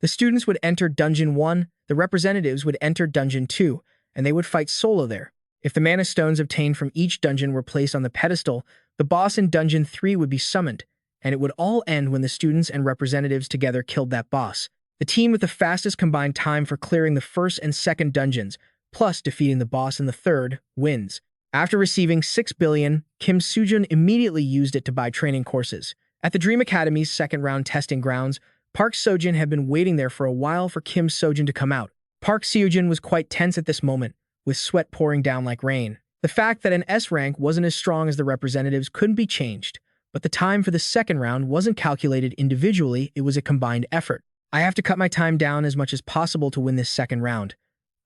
The students would enter Dungeon 1, the representatives would enter Dungeon 2, and they would fight solo there. If the mana stones obtained from each dungeon were placed on the pedestal, the boss in Dungeon 3 would be summoned, and it would all end when the students and representatives together killed that boss. The team with the fastest combined time for clearing the first and second dungeons, plus defeating the boss in the third, wins. After receiving 6 billion, Kim Seojun immediately used it to buy training courses. At the Dream Academy's second-round testing grounds, Park Seojun had been waiting there for a while for Kim Seojun to come out. Park Seojun was quite tense at this moment, with sweat pouring down like rain. The fact that an S rank wasn't as strong as the representatives couldn't be changed, but the time for the second round wasn't calculated individually, it was a combined effort. I have to cut my time down as much as possible to win this second round.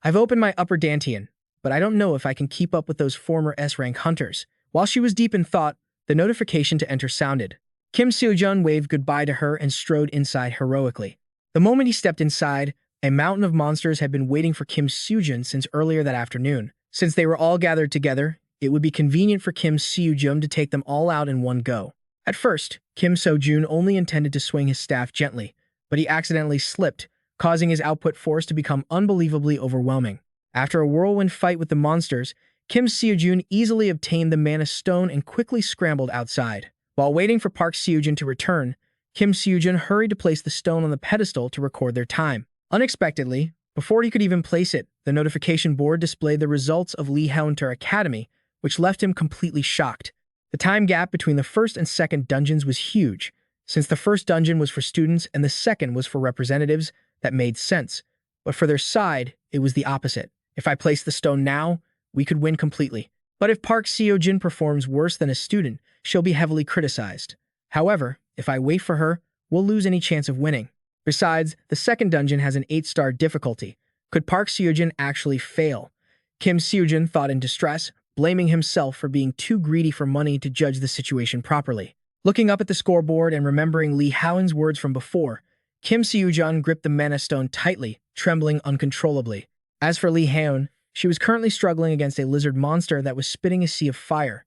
I've opened my upper dantian, but I don't know if I can keep up with those former S-rank hunters. While she was deep in thought, the notification to enter sounded. Kim Seojun waved goodbye to her and strode inside heroically. The moment he stepped inside, a mountain of monsters had been waiting for Kim Seojun since earlier that afternoon. Since they were all gathered together, it would be convenient for Kim Seojun to take them all out in one go. At first, Kim Seojun only intended to swing his staff gently, but he accidentally slipped, causing his output force to become unbelievably overwhelming. After a whirlwind fight with the monsters, Kim Seojun easily obtained the mana stone and quickly scrambled outside. While waiting for Park Seojun to return, Kim Seojun hurried to place the stone on the pedestal to record their time. Unexpectedly, before he could even place it, the notification board displayed the results of Lee Hunter Academy, which left him completely shocked. The time gap between the first and second dungeons was huge. Since the first dungeon was for students and the second was for representatives, that made sense. But for their side, it was the opposite. If I place the stone now, we could win completely. But if Park Seojun performs worse than a student, she'll be heavily criticized. However, if I wait for her, we'll lose any chance of winning. Besides, the second dungeon has an 8-star difficulty. Could Park Seojun actually fail? Kim Seojun thought in distress, blaming himself for being too greedy for money to judge the situation properly. Looking up at the scoreboard and remembering Lee Howen's words from before, Kim Seojun gripped the mana stone tightly, trembling uncontrollably. As for Lee Howen, she was currently struggling against a lizard monster that was spitting a sea of fire.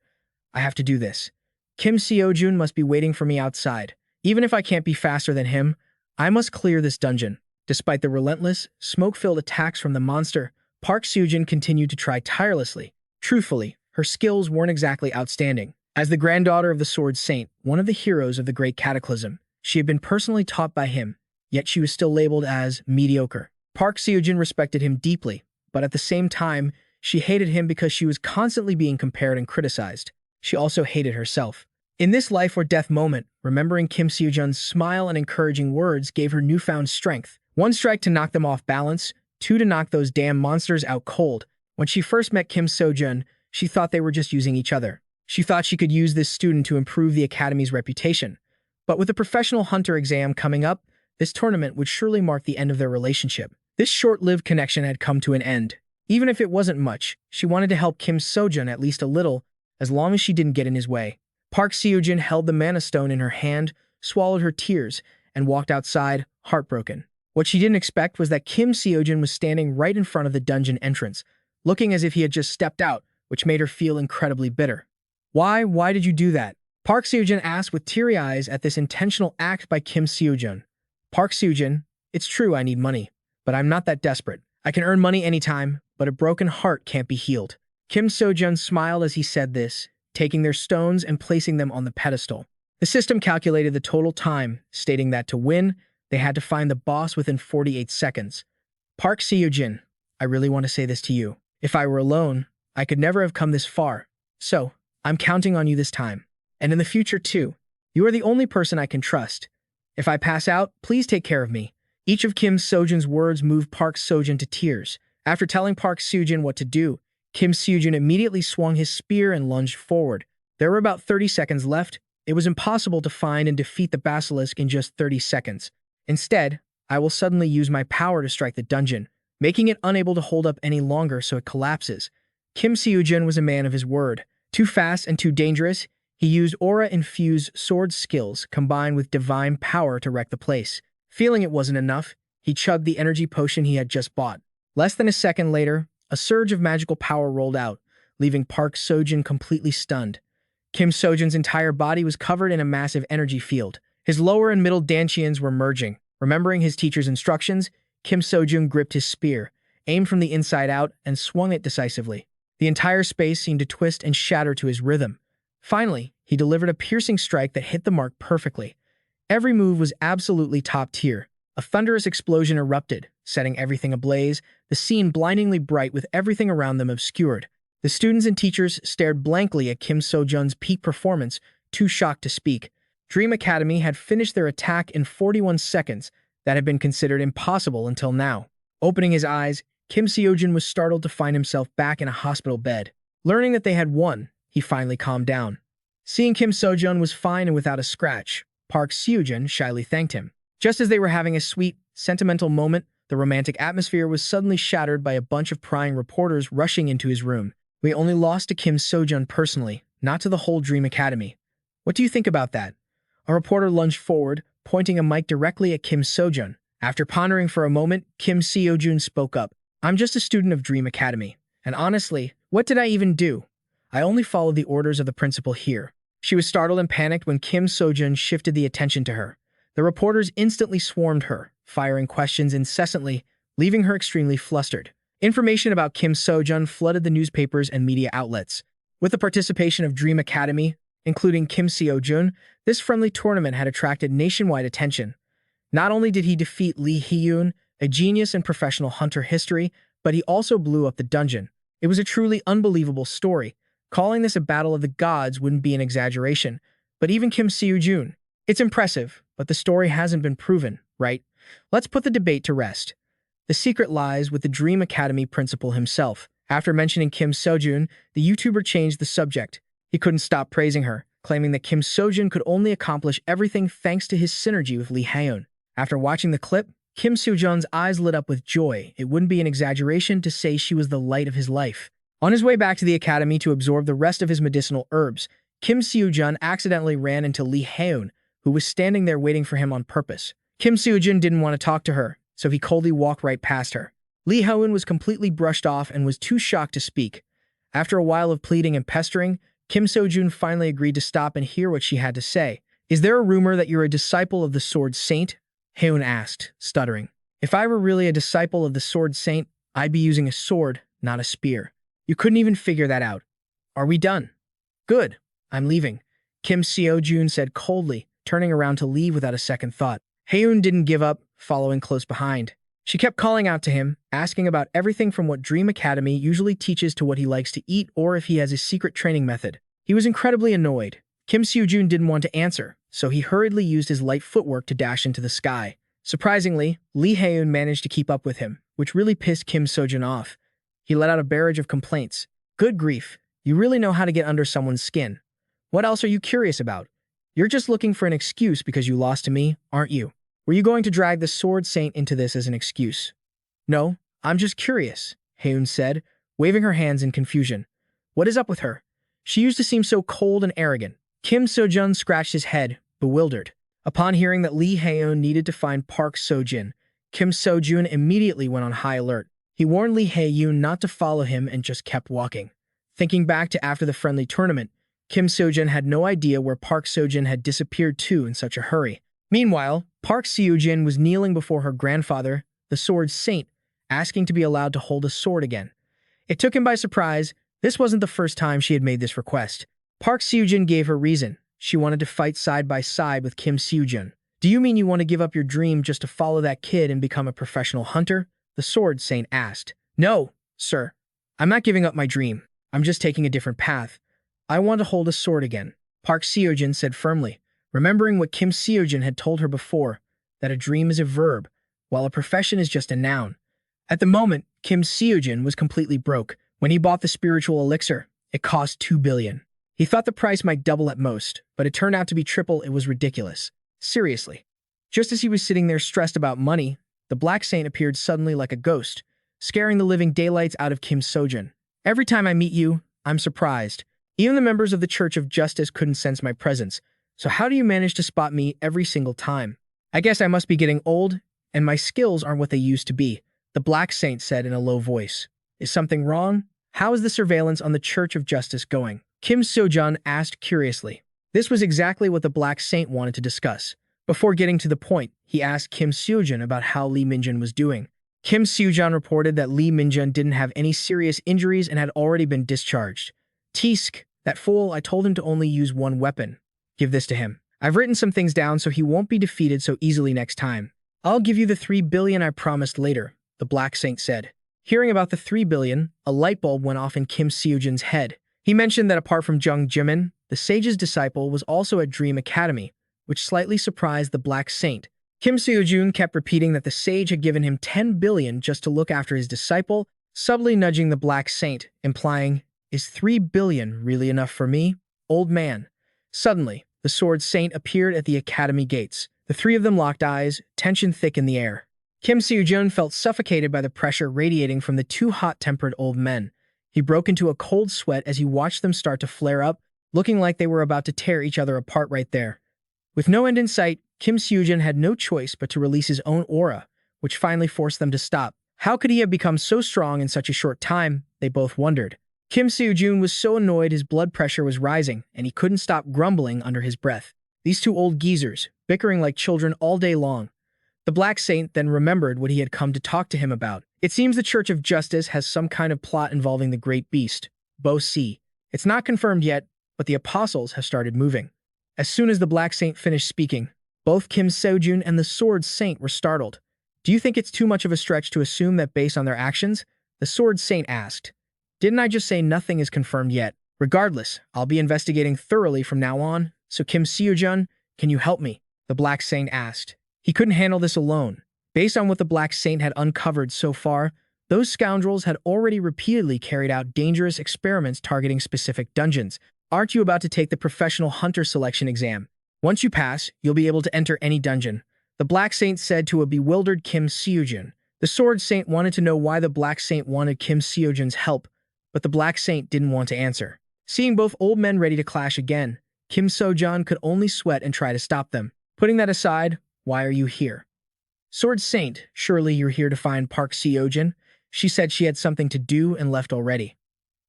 I have to do this. Kim Seojun must be waiting for me outside. Even if I can't be faster than him, I must clear this dungeon. Despite the relentless, smoke-filled attacks from the monster, Park Seojun continued to try tirelessly. Truthfully, her skills weren't exactly outstanding. As the granddaughter of the Sword Saint, one of the heroes of the Great Cataclysm, she had been personally taught by him, yet she was still labeled as mediocre. Park Seojun respected him deeply, but at the same time, she hated him because she was constantly being compared and criticized. She also hated herself. In this life-or-death moment, remembering Kim Seojun's smile and encouraging words gave her newfound strength. 1 strike to knock them off balance, 2 to knock those damn monsters out cold. When she first met Kim Seojun, she thought they were just using each other. She thought she could use this student to improve the academy's reputation. But with the professional hunter exam coming up, this tournament would surely mark the end of their relationship. This short-lived connection had come to an end. Even if it wasn't much, she wanted to help Kim Seojun at least a little, as long as she didn't get in his way. Park Seojun held the mana stone in her hand, swallowed her tears, and walked outside, heartbroken. What she didn't expect was that Kim Seojun was standing right in front of the dungeon entrance, looking as if he had just stepped out, which made her feel incredibly bitter. Why did you do that? Park Seojun asked with teary eyes at this intentional act by Kim Seojun. Park Seojun, it's true I need money, but I'm not that desperate. I can earn money anytime, but a broken heart can't be healed. Kim Seojun smiled as he said this, taking their stones and placing them on the pedestal. The system calculated the total time, stating that to win, they had to find the boss within 48 seconds. Park Seojun, I really want to say this to you. If I were alone, I could never have come this far. So, I'm counting on you this time. And in the future too. You are the only person I can trust. If I pass out, please take care of me. Each of Kim Seojun's words moved Park Seojun to tears. After telling Park Seojun what to do, Kim Seojun immediately swung his spear and lunged forward. There were about 30 seconds left. It was impossible to find and defeat the basilisk in just 30 seconds. Instead, I will suddenly use my power to strike the dungeon, making it unable to hold up any longer so it collapses. Kim Seojun was a man of his word. Too fast and too dangerous, he used aura-infused sword skills combined with divine power to wreck the place. Feeling it wasn't enough, he chugged the energy potion he had just bought. Less than a second later, a surge of magical power rolled out, leaving Park Seojun completely stunned. Kim Seojun's entire body was covered in a massive energy field. His lower and middle dantians were merging. Remembering his teacher's instructions, Kim Seojun gripped his spear, aimed from the inside out, and swung it decisively. The entire space seemed to twist and shatter to his rhythm. Finally, he delivered a piercing strike that hit the mark perfectly. Every move was absolutely top tier. A thunderous explosion erupted, setting everything ablaze, the scene blindingly bright with everything around them obscured. The students and teachers stared blankly at Kim Seojun's peak performance, too shocked to speak. Dream Academy had finished their attack in 41 seconds. That had been considered impossible until now. Opening his eyes, Kim Seojun was startled to find himself back in a hospital bed. Learning that they had won, he finally calmed down. Seeing Kim Seojun was fine and without a scratch, Park Seojun shyly thanked him. Just as they were having a sweet, sentimental moment, the romantic atmosphere was suddenly shattered by a bunch of prying reporters rushing into his room. We only lost to Kim Seojun personally, not to the whole Dream Academy. What do you think about that? A reporter lunged forward, pointing a mic directly at Kim Seojun. After pondering for a moment, Kim Seojun spoke up. I'm just a student of Dream Academy. And honestly, what did I even do? I only followed the orders of the principal here. She was startled and panicked when Kim Seojun shifted the attention to her. The reporters instantly swarmed her, firing questions incessantly, leaving her extremely flustered. Information about Kim Seojun flooded the newspapers and media outlets. With the participation of Dream Academy, including Kim Seojun, this friendly tournament had attracted nationwide attention. Not only did he defeat Lee Hee-yoon, a genius in professional hunter history, but he also blew up the dungeon. It was a truly unbelievable story. Calling this a battle of the gods wouldn't be an exaggeration, but even Kim Seojun. It's impressive, but the story hasn't been proven, right? Let's put the debate to rest. The secret lies with the Dream Academy principal himself. After mentioning Kim Seojun, the YouTuber changed the subject. He couldn't stop praising her, claiming that Kim Seojun could only accomplish everything thanks to his synergy with Lee Hee-yoon. After watching the clip, Kim Seojun's eyes lit up with joy. It wouldn't be an exaggeration to say she was the light of his life. On his way back to the academy to absorb the rest of his medicinal herbs, Kim Seojun accidentally ran into Lee Hee-yoon, who was standing there waiting for him on purpose. Kim Seojun didn't want to talk to her, so he coldly walked right past her. Lee Hee-yoon was completely brushed off and was too shocked to speak. After a while of pleading and pestering, Kim Seojun finally agreed to stop and hear what she had to say. Is there a rumor that you're a disciple of the Sword Saint? Hee-yoon asked, stuttering. If I were really a disciple of the Sword Saint, I'd be using a sword, not a spear. You couldn't even figure that out. Are we done? Good. I'm leaving, Kim Seojun said coldly, turning around to leave without a second thought. Hee-yoon didn't give up, following close behind. She kept calling out to him, asking about everything from what Dream Academy usually teaches to what he likes to eat or if he has a secret training method. He was incredibly annoyed. Kim Seojun didn't want to answer, so he hurriedly used his light footwork to dash into the sky. Surprisingly, Lee Hee-yoon managed to keep up with him, which really pissed Kim Seojun off. He let out a barrage of complaints. Good grief, you really know how to get under someone's skin. What else are you curious about? You're just looking for an excuse because you lost to me, aren't you? Were you going to drag the Sword Saint into this as an excuse? No, I'm just curious, Hee-yoon said, waving her hands in confusion. What is up with her? She used to seem so cold and arrogant. Kim Seojun scratched his head, bewildered. Upon hearing that Lee Hee-yoon needed to find Park Seojun, Kim Seojun immediately went on high alert. He warned Lee Hee-yoon not to follow him and just kept walking. Thinking back to after the friendly tournament, Kim Seojun had no idea where Park Seojun had disappeared to in such a hurry. Meanwhile, Park Seojun was kneeling before her grandfather, the Sword Saint, asking to be allowed to hold a sword again. It took him by surprise. This wasn't the first time she had made this request. Park Seojun gave her reason. She wanted to fight side by side with Kim Seojun. Do you mean you want to give up your dream just to follow that kid and become a professional hunter? The Sword Saint asked. No, sir. I'm not giving up my dream. I'm just taking a different path. I want to hold a sword again, Park Seojun said firmly. remembering what Kim Seojun had told her before, that a dream is a verb, while a profession is just a noun. At the moment, Kim Seojun was completely broke. When he bought the spiritual elixir, it cost 2 billion. He thought the price might double at most, but it turned out to be triple. It was ridiculous. Seriously. Just as he was sitting there stressed about money, the Black Saint appeared suddenly like a ghost, scaring the living daylights out of Kim Seojun. Every time I meet you, I'm surprised. Even the members of the Church of Justice couldn't sense my presence. So how do you manage to spot me every single time? I guess I must be getting old, and my skills aren't what they used to be, the Black Saint said in a low voice. Is something wrong? How is the surveillance on the Church of Justice going? Kim Seojun asked curiously. This was exactly what the Black Saint wanted to discuss. Before getting to the point, he asked Kim Seojun about how Lee Minjun was doing. Kim Seojun reported that Lee Minjun didn't have any serious injuries and had already been discharged. Tisk, that fool, I told him to only use one weapon. Give this to him. I've written some things down so he won't be defeated so easily next time. I'll give you the 3 billion I promised later, the Black Saint said. Hearing about the 3 billion, a light bulb went off in Kim Seojun's head. He mentioned that apart from Jung Jimin, the sage's disciple was also at Dream Academy, which slightly surprised the Black Saint. Kim Seojun kept repeating that the sage had given him 10 billion just to look after his disciple, subtly nudging the Black Saint, implying, is 3 billion really enough for me, old man? Suddenly, the Sword Saint appeared at the academy gates. The three of them locked eyes, tension thick in the air. Kim Seojun felt suffocated by the pressure radiating from the two hot-tempered old men. He broke into a cold sweat as he watched them start to flare up, looking like they were about to tear each other apart right there. With no end in sight, Kim Seojun had no choice but to release his own aura, which finally forced them to stop. How could he have become so strong in such a short time? They both wondered. Kim Seojun was so annoyed his blood pressure was rising, and he couldn't stop grumbling under his breath. These two old geezers, bickering like children all day long. The Black Saint then remembered what he had come to talk to him about. It seems the Church of Justice has some kind of plot involving the Great Beast, Bo Si. It's not confirmed yet, but the apostles have started moving. As soon as the Black Saint finished speaking, both Kim Seojun and the Sword Saint were startled. Do you think it's too much of a stretch to assume that based on their actions? The Sword Saint asked. Didn't I just say nothing is confirmed yet? Regardless, I'll be investigating thoroughly from now on. So Kim Seojun, can you help me? The Black Saint asked. He couldn't handle this alone. Based on what the Black Saint had uncovered so far, those scoundrels had already repeatedly carried out dangerous experiments targeting specific dungeons. Aren't you about to take the professional hunter selection exam? Once you pass, you'll be able to enter any dungeon. The Black Saint said to a bewildered Kim Seojun. The Sword Saint wanted to know why the Black Saint wanted Kim Seojun's help, but the Black Saint didn't want to answer. Seeing both old men ready to clash again, Kim Seojun could only sweat and try to stop them. Putting that aside, why are you here? Sword Saint, surely you're here to find Park Seojun. She said she had something to do and left already.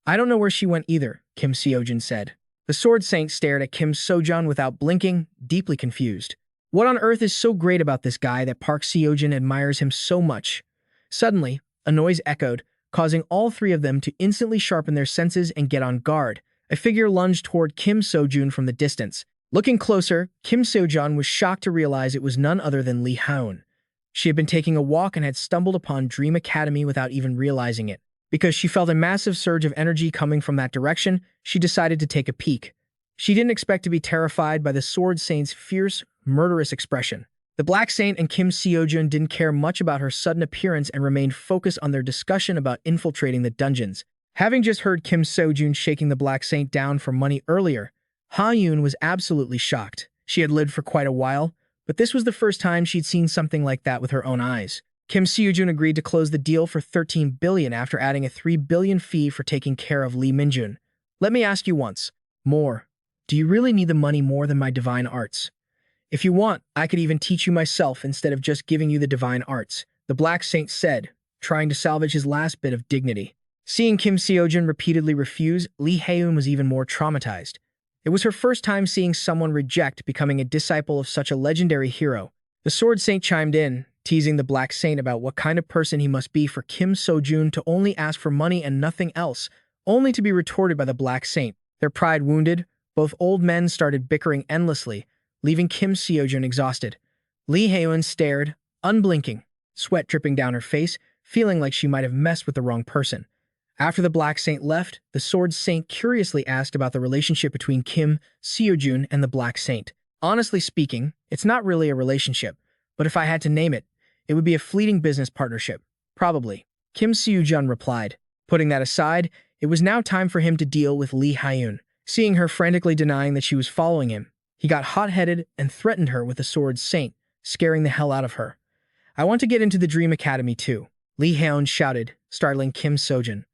I don't know where she went either, Kim Seojun said. The Sword Saint stared at Kim Seojun without blinking, deeply confused. What on earth is so great about this guy that Park Seojun admires him so much? Suddenly, a noise echoed, causing all three of them to instantly sharpen their senses and get on guard. A figure lunged toward Kim Seojun from the distance. Looking closer, Kim Seojun was shocked to realize it was none other than Lee Haun. She had been taking a walk and had stumbled upon Dream Academy without even realizing it. Because she felt a massive surge of energy coming from that direction, she decided to take a peek. She didn't expect to be terrified by the Sword Saint's fierce, murderous expression. The Black Saint and Kim Seojun didn't care much about her sudden appearance and remained focused on their discussion about infiltrating the dungeons. Having just heard Kim Seojun shaking the Black Saint down for money earlier, Ha-yoon was absolutely shocked. She had lived for quite a while, but this was the first time she'd seen something like that with her own eyes. Kim Seojun agreed to close the deal for 13 billion after adding a 3 billion fee for taking care of Lee Minjun. Let me ask you once more. Do you really need the money more than my divine arts? If you want, I could even teach you myself instead of just giving you the divine arts, the Black Saint said, trying to salvage his last bit of dignity. Seeing Kim Seojun repeatedly refuse, Lee Hae-eun was even more traumatized. It was her first time seeing someone reject becoming a disciple of such a legendary hero. The Sword Saint chimed in, teasing the Black Saint about what kind of person he must be for Kim Seojun to only ask for money and nothing else, only to be retorted by the Black Saint. Their pride wounded, both old men started bickering endlessly, leaving Kim Seojun exhausted. Lee Hae-eun stared, unblinking, sweat dripping down her face, feeling like she might have messed with the wrong person. After the Black Saint left, the Sword Saint curiously asked about the relationship between Kim Seojun and the Black Saint. Honestly speaking, it's not really a relationship, but if I had to name it, it would be a fleeting business partnership. Probably. Kim Seojun replied. Putting that aside, it was now time for him to deal with Lee Hyun. Seeing her frantically denying that she was following him, he got hot-headed and threatened her with the sword Saint, scaring the hell out of her. I want to get into the Dream Academy too, Lee Hyun shouted, startling Kim Seojun.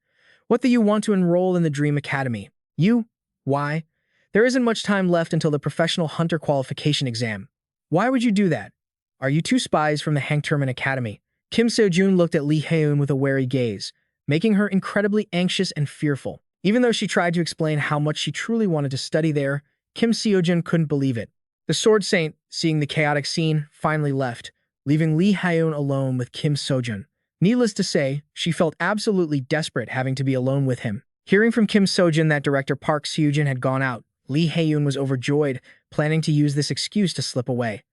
What do you want to enroll in the Dream Academy? You? Why? There isn't much time left until the professional hunter qualification exam. Why would you do that? Are you two spies from the Hangterman Academy? Kim Seojun looked at Lee Hyun with a wary gaze, making her incredibly anxious and fearful. Even though she tried to explain how much she truly wanted to study there, Kim Seojun couldn't believe it. The Sword Saint, seeing the chaotic scene, finally left, leaving Lee Hyun alone with Kim Seojun. Needless to say, she felt absolutely desperate having to be alone with him. Hearing from Kim Seojun that director Park Seojun had gone out, Lee Hyun was overjoyed, planning to use this excuse to slip away.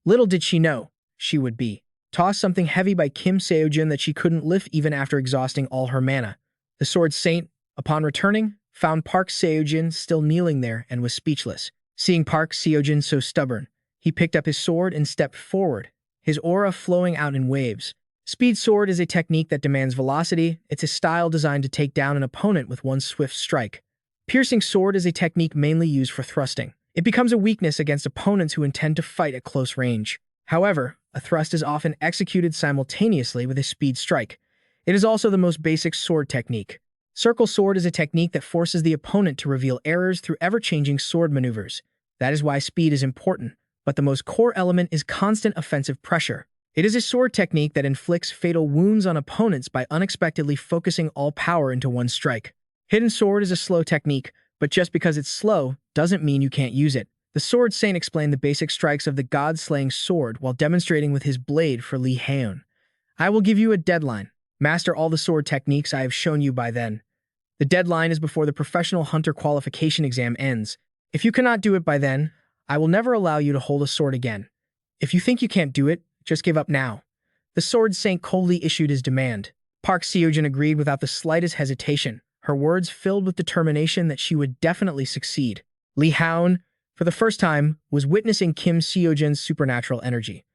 Little did she know, she would be tossed something heavy by Kim Seojun that she couldn't lift even after exhausting all her mana. The Sword Saint, upon returning, found Park Seojun still kneeling there and was speechless. Seeing Park Seojun so stubborn, he picked up his sword and stepped forward, his aura flowing out in waves. Speed Sword is a technique that demands velocity. It's a style designed to take down an opponent with one swift strike. Piercing Sword is a technique mainly used for thrusting. It becomes a weakness against opponents who intend to fight at close range. However, a thrust is often executed simultaneously with a speed strike. It is also the most basic sword technique. Circle Sword is a technique that forces the opponent to reveal errors through ever-changing sword maneuvers. That is why speed is important, but the most core element is constant offensive pressure. It is a sword technique that inflicts fatal wounds on opponents by unexpectedly focusing all power into one strike. Hidden Sword is a slow technique, but just because it's slow doesn't mean you can't use it. The Sword Saint explained the basic strikes of the god-slaying sword while demonstrating with his blade for Lee Hyun. I will give you a deadline. Master all the sword techniques I have shown you by then. The deadline is before the professional hunter qualification exam ends. If you cannot do it by then, I will never allow you to hold a sword again. If you think you can't do it, just give up now. The Sword Saint coldly issued his demand. Park Seojun agreed without the slightest hesitation, her words filled with determination that she would definitely succeed. Lee Hyun, for the first time, was witnessing Kim Seojun's supernatural energy.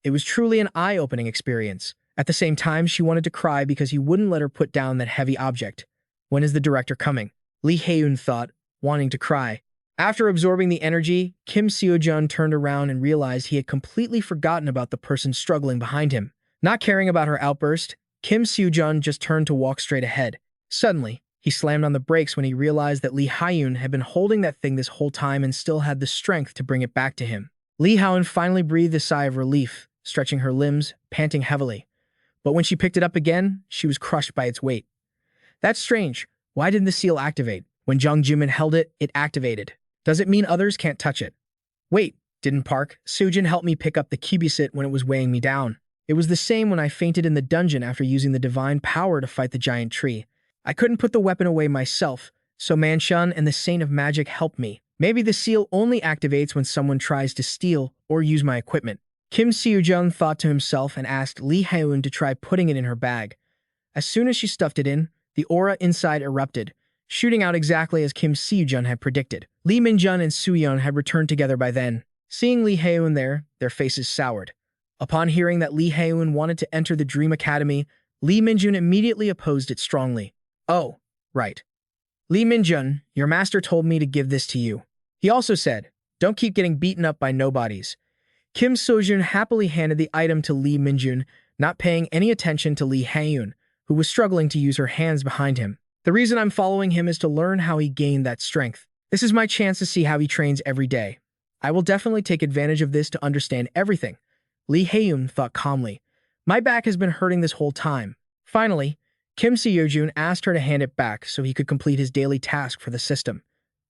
It was truly an eye-opening experience. At the same time, she wanted to cry because he wouldn't let her put down that heavy object. When is the director coming? Lee Hyun thought, wanting to cry. After absorbing the energy, Kim Seojun turned around and realized he had completely forgotten about the person struggling behind him. Not caring about her outburst, Kim Seojun just turned to walk straight ahead. Suddenly, he slammed on the brakes when he realized that Lee Hyun had been holding that thing this whole time and still had the strength to bring it back to him. Lee Hyun finally breathed a sigh of relief, stretching her limbs, panting heavily. But when she picked it up again, she was crushed by its weight. That's strange. Why didn't the seal activate? When Jung Jimin held it, it activated. Does it mean others can't touch it? Wait, didn't Park Seojun help me pick up the cubisit when it was weighing me down? It was the same when I fainted in the dungeon after using the divine power to fight the giant tree. I couldn't put the weapon away myself, so Manshun and the Saint of Magic helped me. Maybe the seal only activates when someone tries to steal or use my equipment. Kim Seojun thought to himself and asked Lee Hyun to try putting it in her bag. As soon as she stuffed it in, the aura inside erupted, shooting out exactly as Kim Seojun had predicted. Lee Minjun and Suyeon had returned together by then. Seeing Lee Hyun there, their faces soured. Upon hearing that Lee Hyun wanted to enter the Dream Academy, Lee Minjun immediately opposed it strongly. Oh, right. Lee Minjun, your master told me to give this to you. He also said, don't keep getting beaten up by nobodies. Kim Seojun happily handed the item to Lee Minjun, not paying any attention to Lee Hyun, who was struggling to use her hands behind him. The reason I'm following him is to learn how he gained that strength. This is my chance to see how he trains every day. I will definitely take advantage of this to understand everything. Lee Hyun thought calmly. My back has been hurting this whole time. Finally, Kim Seojun asked her to hand it back so he could complete his daily task for the system.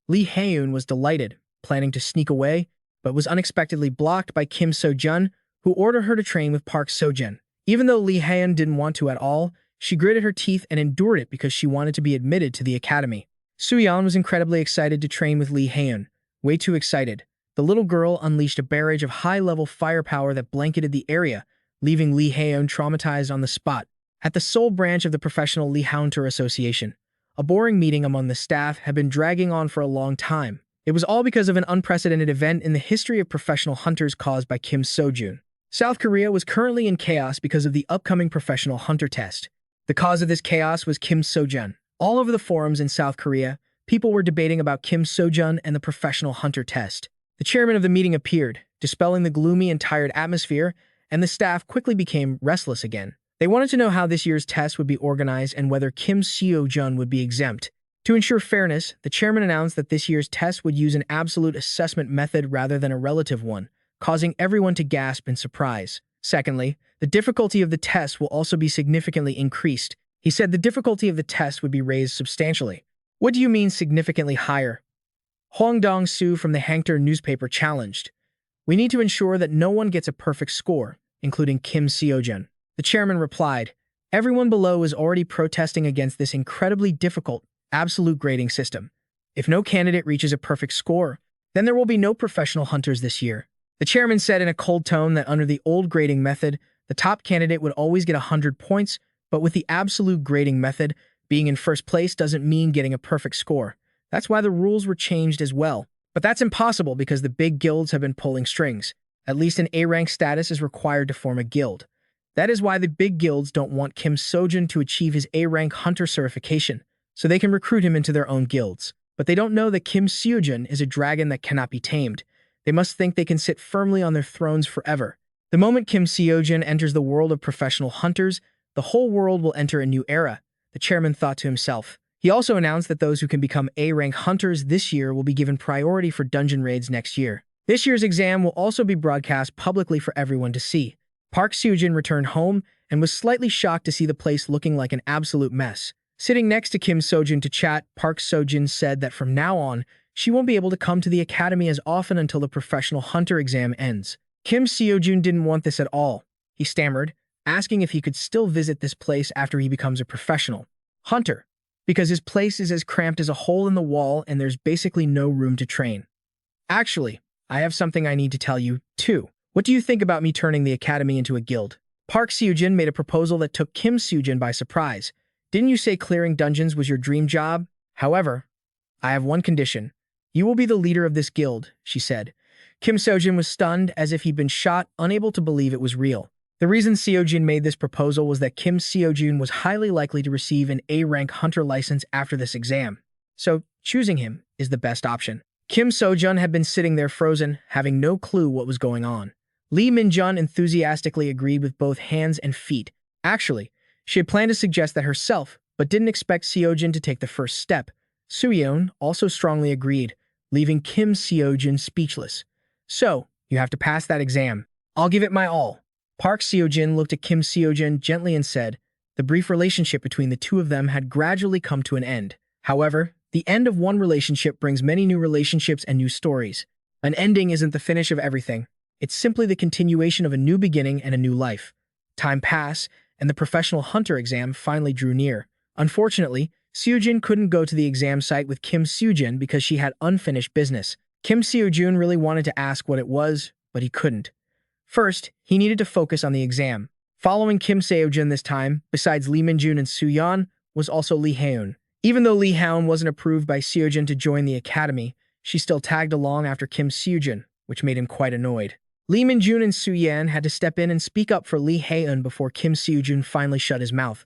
Lee Hyun was delighted, planning to sneak away, but was unexpectedly blocked by Kim Seojun, who ordered her to train with Park Seojun. Even though Lee Hyun didn't want to at all, she gritted her teeth and endured it because she wanted to be admitted to the academy. Suyeon was incredibly excited to train with Lee Hyun. Way too excited. The little girl unleashed a barrage of high-level firepower that blanketed the area, leaving Lee Hyun traumatized on the spot. At the Seoul branch of the Professional Lee Hunter Association, a boring meeting among the staff had been dragging on for a long time, It was all because of an unprecedented event in the history of professional hunters caused by Kim Seojun. South Korea was currently in chaos because of the upcoming professional hunter test. The cause of this chaos was Kim Seojun. All over the forums in South Korea, people were debating about Kim Seojun and the professional hunter test. The chairman of the meeting appeared, dispelling the gloomy and tired atmosphere, and the staff quickly became restless again. They wanted to know how this year's test would be organized and whether Kim Seojun would be exempt. To ensure fairness, the chairman announced that this year's test would use an absolute assessment method rather than a relative one, causing everyone to gasp in surprise. Secondly, the difficulty of the test will also be significantly increased. He said the difficulty of the test would be raised substantially. What do you mean significantly higher? Hwang Dong-soo from the Hangter newspaper challenged. We need to ensure that no one gets a perfect score, including Kim Seojun. The chairman replied, everyone below is already protesting against this incredibly difficult, absolute grading system. If no candidate reaches a perfect score, then there will be no professional hunters this year. The chairman said in a cold tone that under the old grading method, the top candidate would always get 100 points, but with the absolute grading method, being in first place doesn't mean getting a perfect score. That's why the rules were changed as well. But that's impossible because the big guilds have been pulling strings. At least an A-rank status is required to form a guild. That is why the big guilds don't want Kim Seojun to achieve his A-rank hunter certification, so they can recruit him into their own guilds. But they don't know that Kim Seojun is a dragon that cannot be tamed. They must think they can sit firmly on their thrones forever. The moment Kim Seojun enters the world of professional hunters, the whole world will enter a new era, the chairman thought to himself. He also announced that those who can become A-rank hunters this year will be given priority for dungeon raids next year. This year's exam will also be broadcast publicly for everyone to see. Park Seojun returned home and was slightly shocked to see the place looking like an absolute mess. Sitting next to Kim Seojun to chat, Park Seojun said that from now on, she won't be able to come to the academy as often until the professional hunter exam ends. Kim Seojun didn't want this at all. He stammered, asking if he could still visit this place after he becomes a professional hunter, because his place is as cramped as a hole in the wall and there's basically no room to train. Actually, I have something I need to tell you, too. What do you think about me turning the academy into a guild? Park Seojun made a proposal that took Kim Seojun by surprise. Didn't you say clearing dungeons was your dream job? However, I have one condition. You will be the leader of this guild, she said. Kim Seojun was stunned as if he'd been shot, unable to believe it was real. The reason Seojun made this proposal was that Kim Seojun was highly likely to receive an A-rank hunter license after this exam. So, choosing him is the best option. Kim Seojun had been sitting there frozen, having no clue what was going on. Lee Min-jun enthusiastically agreed with both hands and feet. Actually, she had planned to suggest that herself, but didn't expect Seojun to take the first step. Soo-yeon also strongly agreed, leaving Kim Seojun speechless. So, you have to pass that exam. I'll give it my all. Park Seojun looked at Kim Seojun gently and said, the brief relationship between the two of them had gradually come to an end. However, the end of one relationship brings many new relationships and new stories. An ending isn't the finish of everything. It's simply the continuation of a new beginning and a new life. Time passed, and the professional hunter exam finally drew near. Unfortunately, Seojun couldn't go to the exam site with Kim Seojun because she had unfinished business. Kim Seojun really wanted to ask what it was, but he couldn't. First, he needed to focus on the exam. Following Kim Seojun this time, besides Lee Min-jun and Soo-yeon, was also Lee Haeun. Even though Lee Haeun wasn't approved by Seojun to join the academy, she still tagged along after Kim Seojun, which made him quite annoyed. Lee Min-jun and Soo-yeon had to step in and speak up for Lee Haeun before Kim Seojun finally shut his mouth.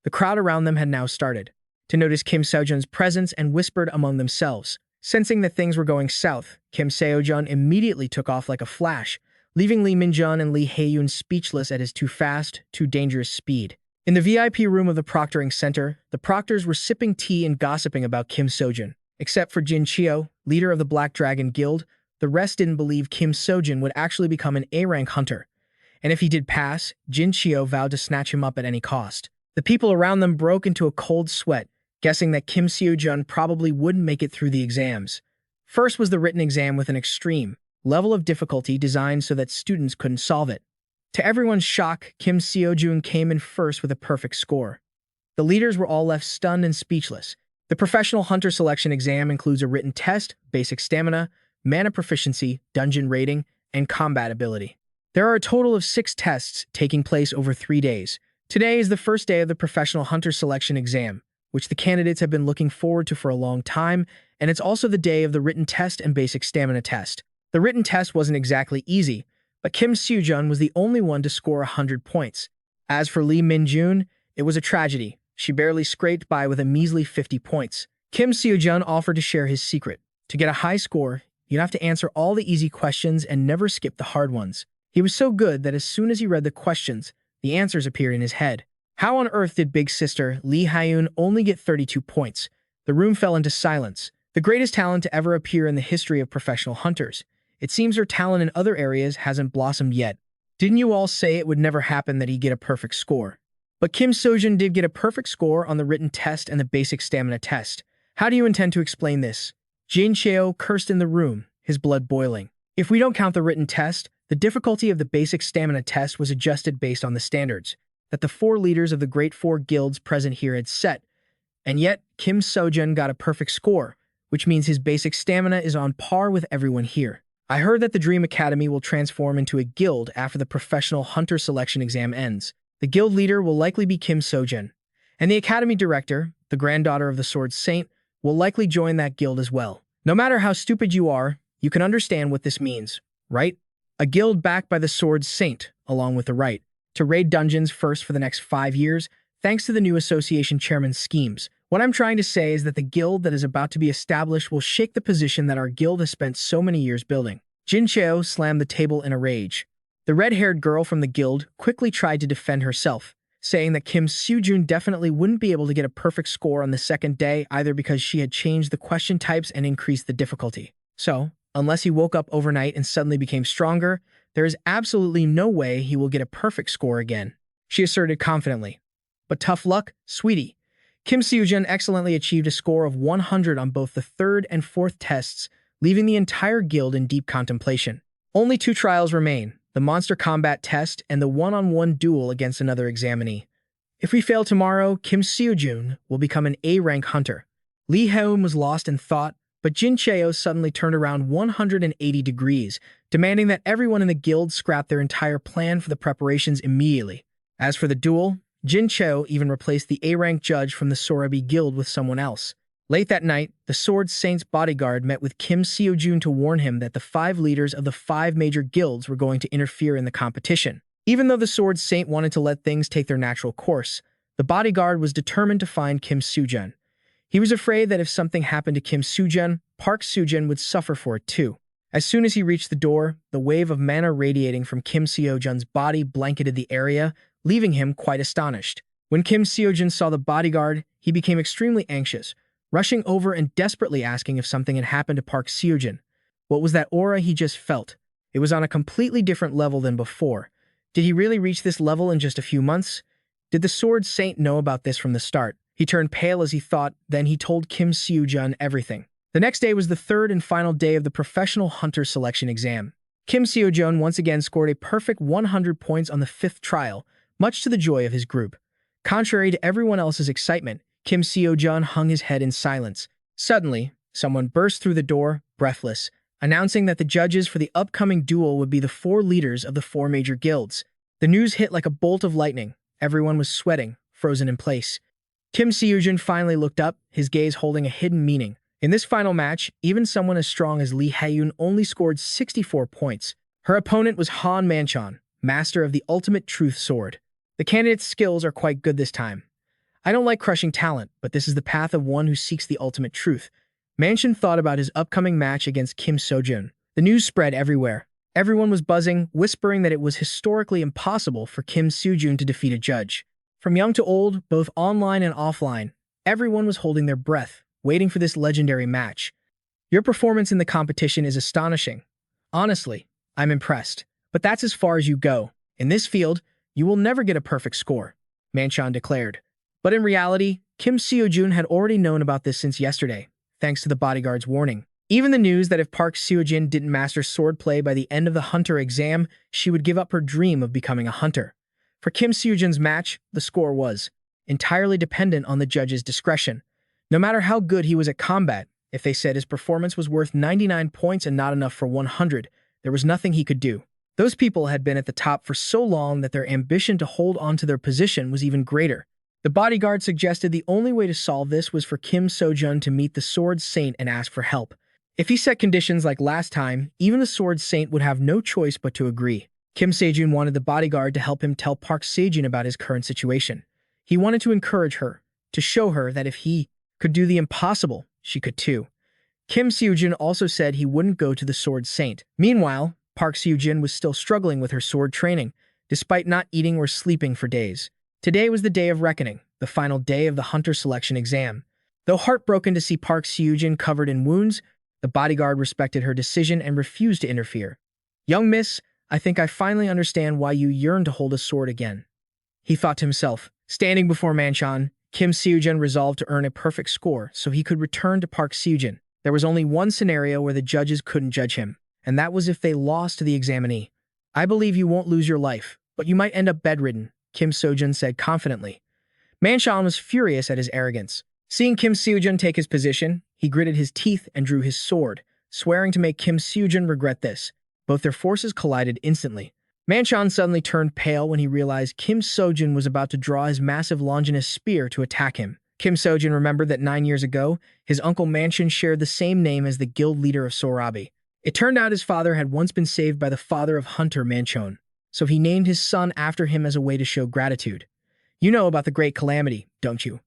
The crowd around them had now started to notice Kim Seojun's presence and whispered among themselves. Sensing that things were going south, Kim Seojun immediately took off like a flash, leaving Lee Min-jun and Lee Haeun speechless at his too fast, too dangerous speed. In the VIP room of the proctoring center, the proctors were sipping tea and gossiping about Kim Seojun. Except for Jin Chio, leader of the Black Dragon Guild, the rest didn't believe Kim Seojun would actually become an A-rank hunter. And if he did pass, Jin Chio vowed to snatch him up at any cost. The people around them broke into a cold sweat, guessing that Kim Seojun probably wouldn't make it through the exams. First was the written exam with an extreme level of difficulty designed so that students couldn't solve it. To everyone's shock, Kim Seojun came in first with a perfect score. The leaders were all left stunned and speechless. The professional hunter selection exam includes a written test, basic stamina, mana proficiency, dungeon rating, and combat ability. There are a total of 6 tests taking place over 3 days. Today is the first day of the professional hunter selection exam, which the candidates have been looking forward to for a long time, and it's also the day of the written test and basic stamina test. The written test wasn't exactly easy, but Kim Seojun was the only one to score 100 points. As for Lee Min-jun, it was a tragedy. She barely scraped by with a measly 50 points. Kim Seojun offered to share his secret. To get a high score, you'd have to answer all the easy questions and never skip the hard ones. He was so good that as soon as he read the questions, the answers appeared in his head. How on earth did big sister Lee Hyun only get 32 points? The room fell into silence. The greatest talent to ever appear in the history of professional hunters. It seems her talent in other areas hasn't blossomed yet. Didn't you all say it would never happen that he'd get a perfect score? But Kim Seojun did get a perfect score on the written test and the basic stamina test. How do you intend to explain this? Jin Cheo cursed in the room, his blood boiling. If we don't count the written test, the difficulty of the basic stamina test was adjusted based on the standards that the 4 leaders of the Great 4 guilds present here had set. And yet, Kim Seojun got a perfect score, which means his basic stamina is on par with everyone here. I heard that the Dream Academy will transform into a guild after the professional hunter selection exam ends. The guild leader will likely be Kim Seojun, and the academy director, the granddaughter of the Sword Saint, will likely join that guild as well. No matter how stupid you are, you can understand what this means, right? A guild backed by the Sword Saint, along with the right to raid dungeons first for the next 5 years, thanks to the new association chairman's schemes. What I'm trying to say is that the guild that is about to be established will shake the position that our guild has spent so many years building. Jin Cheo slammed the table in a rage. The red-haired girl from the guild quickly tried to defend herself, saying that Kim Seojun definitely wouldn't be able to get a perfect score on the second day either because she had changed the question types and increased the difficulty. So, unless he woke up overnight and suddenly became stronger, there is absolutely no way he will get a perfect score again, she asserted confidently. But tough luck, sweetie. Kim Seojun excellently achieved a score of 100 on both the third and fourth tests, leaving the entire guild in deep contemplation. Only 2 trials remain, the monster combat test and the one-on-one duel against another examinee. If we fail tomorrow, Kim Seojun will become an A-rank hunter. Lee Hyun was lost in thought, but Jin Cheo suddenly turned around 180 degrees, demanding that everyone in the guild scrap their entire plan for the preparations immediately. As for the duel, Jin Cheo even replaced the A-rank judge from the Sorebi guild with someone else. Late that night, the Sword Saint's bodyguard met with Kim Seojun to warn him that the 5 leaders of the 5 major guilds were going to interfere in the competition. Even though the Sword Saint wanted to let things take their natural course, the bodyguard was determined to find Kim Seojun. He was afraid that if something happened to Kim Seojun, Park Seojun would suffer for it too. As soon as he reached the door, the wave of mana radiating from Kim Seojun's body blanketed the area, leaving him quite astonished. When Kim Seojun saw the bodyguard, he became extremely anxious, rushing over and desperately asking if something had happened to Park Seojun. What was that aura he just felt? It was on a completely different level than before. Did he really reach this level in just a few months? Did the Sword Saint know about this from the start? He turned pale as he thought, then he told Kim Seojun everything. The next day was the third and final day of the professional hunter selection exam. Kim Seojun once again scored a perfect 100 points on the 5th trial, much to the joy of his group. Contrary to everyone else's excitement, Kim Seojun hung his head in silence. Suddenly, someone burst through the door, breathless, announcing that the judges for the upcoming duel would be the 4 leaders of the 4 major guilds. The news hit like a bolt of lightning. Everyone was sweating, frozen in place. Kim Seojun finally looked up, his gaze holding a hidden meaning. In this final match, even someone as strong as Lee Hyun only scored 64 points. Her opponent was Han Manchan, master of the ultimate truth sword. The candidate's skills are quite good this time. I don't like crushing talent, but this is the path of one who seeks the ultimate truth. Manchan thought about his upcoming match against Kim Seojun. The news spread everywhere. Everyone was buzzing, whispering that it was historically impossible for Kim Seojun to defeat a judge. From young to old, both online and offline, everyone was holding their breath, waiting for this legendary match. Your performance in the competition is astonishing. Honestly, I'm impressed. But that's as far as you go. In this field, you will never get a perfect score, Manchan declared. But in reality, Kim Seojun had already known about this since yesterday, thanks to the bodyguard's warning. Even the news that if Park Seojun didn't master swordplay by the end of the hunter exam, she would give up her dream of becoming a hunter. For Kim Seojun's match, the score was entirely dependent on the judge's discretion. No matter how good he was at combat, if they said his performance was worth 99 points and not enough for 100, there was nothing he could do. Those people had been at the top for so long that their ambition to hold on to their position was even greater. The bodyguard suggested the only way to solve this was for Kim Seojun to meet the Sword Saint and ask for help. If he set conditions like last time, even the Sword Saint would have no choice but to agree. Kim Seojun wanted the bodyguard to help him tell Park Sejun about his current situation. He wanted to encourage her, to show her that if he could do the impossible, she could too. Kim Seojun also said he wouldn't go to the Sword Saint. Meanwhile, Park Sejun was still struggling with her sword training, despite not eating or sleeping for days. Today was the day of reckoning, the final day of the hunter selection exam. Though heartbroken to see Park Sejun covered in wounds, the bodyguard respected her decision and refused to interfere. "Young miss, I think I finally understand why you yearn to hold a sword again," he thought to himself. Standing before Manchan, Kim Seojun resolved to earn a perfect score so he could return to Park Sejun. There was only one scenario where the judges couldn't judge him, and that was if they lost to the examinee. "I believe you won't lose your life, but you might end up bedridden," Kim Seojun said confidently. Manchan was furious at his arrogance. Seeing Kim Seojun take his position, he gritted his teeth and drew his sword, swearing to make Kim Seojun regret this. Both their forces collided instantly. Manchan suddenly turned pale when he realized Kim Seojun was about to draw his massive Longinus spear to attack him. Kim Seojun remembered that 9 years ago, his uncle Manchan shared the same name as the guild leader of Sorabi. It turned out his father had once been saved by the father of Hunter Manchon, so he named his son after him as a way to show gratitude. "You know about the Great Calamity, don't you?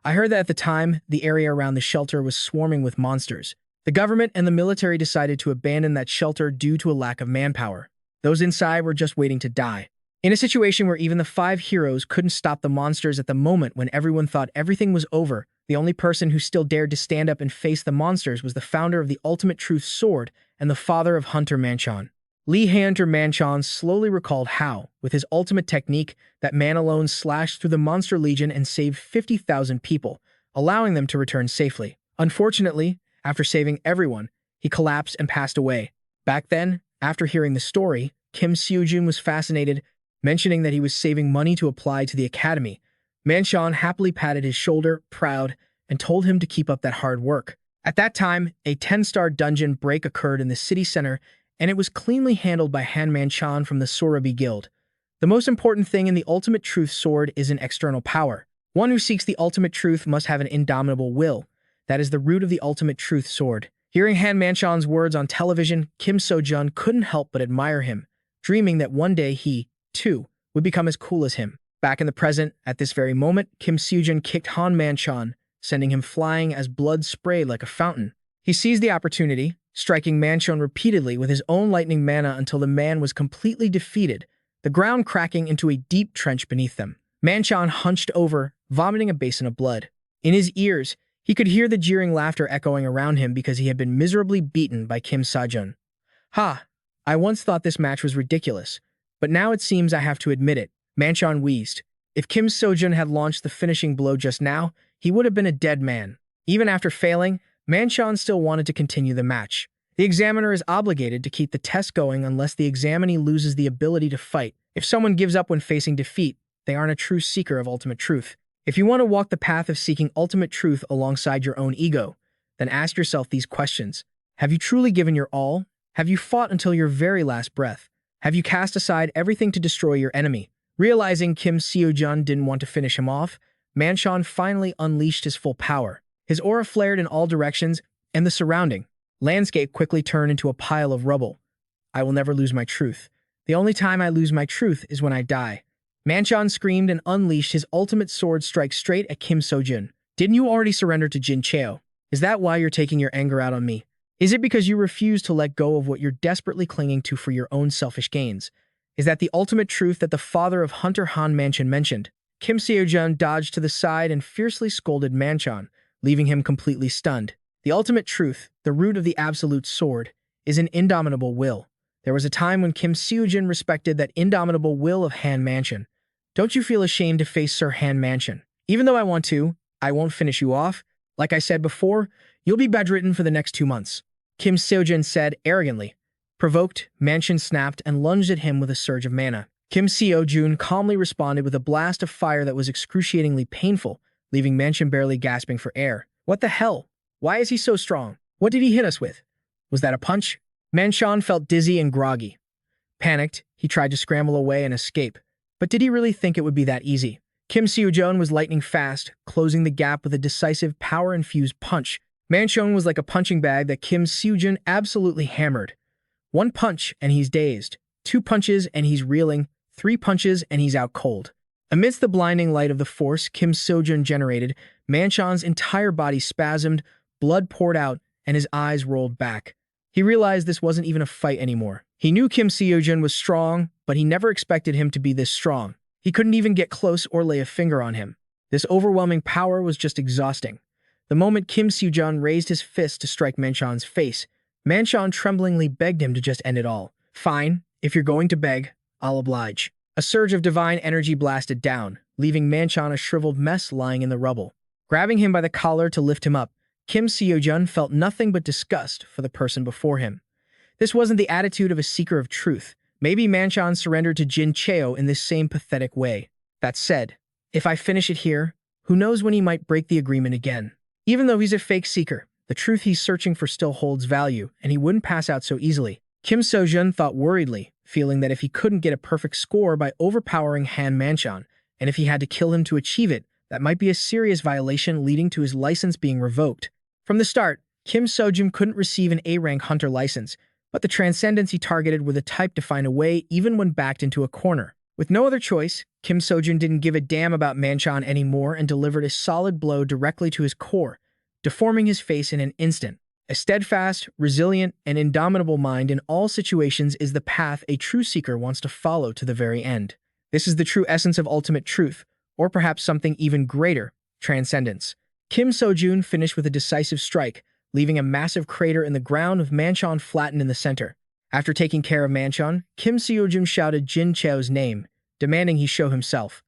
I heard that at the time, the area around the shelter was swarming with monsters. The government and the military decided to abandon that shelter due to a lack of manpower. Those inside were just waiting to die. In a situation where even the 5 heroes couldn't stop the monsters at the moment when everyone thought everything was over, the only person who still dared to stand up and face the monsters was the founder of the Ultimate Truth Sword and the father of Hunter Manchon." Hunter Manchon slowly recalled how, with his ultimate technique, that man alone slashed through the monster legion and saved 50,000 people, allowing them to return safely. Unfortunately, after saving everyone, he collapsed and passed away. Back then, after hearing the story, Kim Seojun was fascinated, mentioning that he was saving money to apply to the academy. Manchon happily patted his shoulder, proud, and told him to keep up that hard work. At that time, a 10-star dungeon break occurred in the city center, and it was cleanly handled by Han Manchan from the Sorabi Guild. The most important thing in the Ultimate Truth Sword is an external power. One who seeks the ultimate truth must have an indomitable will. That is the root of the Ultimate Truth Sword. Hearing Han Manchan's words on television, Kim Seojun couldn't help but admire him, dreaming that one day he, too, would become as cool as him. Back in the present, at this very moment, Kim Seojun kicked Han Manchan, sending him flying as blood sprayed like a fountain. He seized the opportunity, striking Manchon repeatedly with his own lightning mana until the man was completely defeated, the ground cracking into a deep trench beneath them. Manchon hunched over, vomiting a basin of blood. In his ears, he could hear the jeering laughter echoing around him because he had been miserably beaten by Kim Seojun. "Ha! I once thought this match was ridiculous, but now it seems I have to admit it," Manchon wheezed. If Kim Seojun had launched the finishing blow just now, he would have been a dead man. Even after failing, Manchon still wanted to continue the match. The examiner is obligated to keep the test going unless the examinee loses the ability to fight. If someone gives up when facing defeat, they aren't a true seeker of ultimate truth. If you want to walk the path of seeking ultimate truth alongside your own ego, then ask yourself these questions. Have you truly given your all? Have you fought until your very last breath? Have you cast aside everything to destroy your enemy? Realizing Kim Seojun didn't want to finish him off, Manchon finally unleashed his full power. His aura flared in all directions, and the surrounding landscape quickly turned into a pile of rubble. "I will never lose my truth. The only time I lose my truth is when I die." Manchon screamed and unleashed his ultimate sword strike straight at Kim Seojun. "Didn't you already surrender to Jin Cheo? Is that why you're taking your anger out on me? Is it because you refuse to let go of what you're desperately clinging to for your own selfish gains? Is that the ultimate truth that the father of Hunter Han Manchon mentioned?" Kim Seojun dodged to the side and fiercely scolded Manchon, leaving him completely stunned. The ultimate truth, the root of the absolute sword, is an indomitable will. There was a time when Kim Seojun respected that indomitable will of Han Manchon. "Don't you feel ashamed to face Sir Han Manchon? Even though I want to, I won't finish you off. Like I said before, you'll be bedridden for the next 2 months," Kim Seojun said arrogantly. Provoked, Manchon snapped and lunged at him with a surge of mana. Kim Seojun calmly responded with a blast of fire that was excruciatingly painful, leaving Manchon barely gasping for air. "What the hell? Why is he so strong? What did he hit us with? Was that a punch?" Manchon felt dizzy and groggy. Panicked, he tried to scramble away and escape. But did he really think it would be that easy? Kim Seojun was lightning fast, closing the gap with a decisive, power-infused punch. Manchon was like a punching bag that Kim Seojun absolutely hammered. One punch and he's dazed. Two punches and he's reeling. Three punches and he's out cold. Amidst the blinding light of the force Kim Seojun generated, Manchon's entire body spasmed, blood poured out, and his eyes rolled back. He realized this wasn't even a fight anymore. He knew Kim Seojun was strong, but he never expected him to be this strong. He couldn't even get close or lay a finger on him. This overwhelming power was just exhausting. The moment Kim Seojun raised his fist to strike Manchon's face, Manchon tremblingly begged him to just end it all. "Fine, if you're going to beg, I'll oblige." A surge of divine energy blasted down, leaving Manchon a shriveled mess lying in the rubble. Grabbing him by the collar to lift him up, Kim Seojun felt nothing but disgust for the person before him. This wasn't the attitude of a seeker of truth. Maybe Manchon surrendered to Jin Cheo in this same pathetic way. That said, if I finish it here, who knows when he might break the agreement again. Even though he's a fake seeker, the truth he's searching for still holds value, and he wouldn't pass out so easily. Kim Seojun thought worriedly, feeling that if he couldn't get a perfect score by overpowering Han Manchon, and if he had to kill him to achieve it, that might be a serious violation leading to his license being revoked. From the start, Kim Seojun couldn't receive an A-rank hunter license, but the transcendents he targeted were the type to find a way even when backed into a corner. With no other choice, Kim Seojun didn't give a damn about Manchon anymore and delivered a solid blow directly to his core, deforming his face in an instant. A steadfast, resilient, and indomitable mind in all situations is the path a true seeker wants to follow to the very end. This is the true essence of ultimate truth, or perhaps something even greater, transcendence. Kim Seojun finished with a decisive strike, leaving a massive crater in the ground with Manchon flattened in the center. After taking care of Manchon, Kim Seojun shouted Jin Cheo's name, demanding he show himself.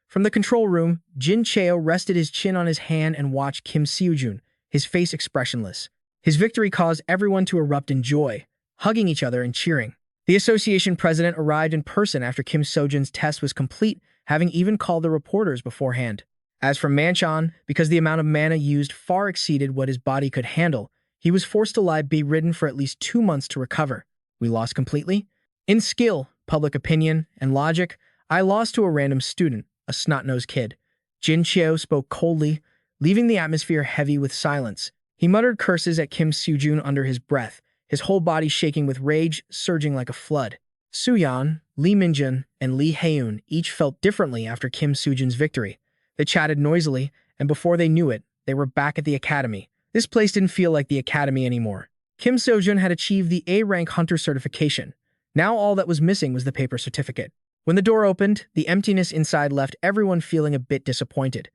From the control room, Jin Cheo rested his chin on his hand and watched Kim Seojun, his face expressionless. His victory caused everyone to erupt in joy, hugging each other and cheering. The association president arrived in person after Kim Seojun's test was complete, having even called the reporters beforehand. As for Manchon, because the amount of mana used far exceeded what his body could handle, he was forced to lie bedridden for at least 2 months to recover. We lost completely? In skill, public opinion, and logic, I lost to a random student, a snot-nosed kid. Jin Cheo spoke coldly, leaving the atmosphere heavy with silence. He muttered curses at Kim Seojun under his breath, his whole body shaking with rage, surging like a flood. Suyan, Lee Minjun, and Lee Haeun each felt differently after Kim Seojun's victory. They chatted noisily, and before they knew it, they were back at the academy. This place didn't feel like the academy anymore. Kim Seojun had achieved the A-rank hunter certification. Now all that was missing was the paper certificate. When the door opened, the emptiness inside left everyone feeling a bit disappointed.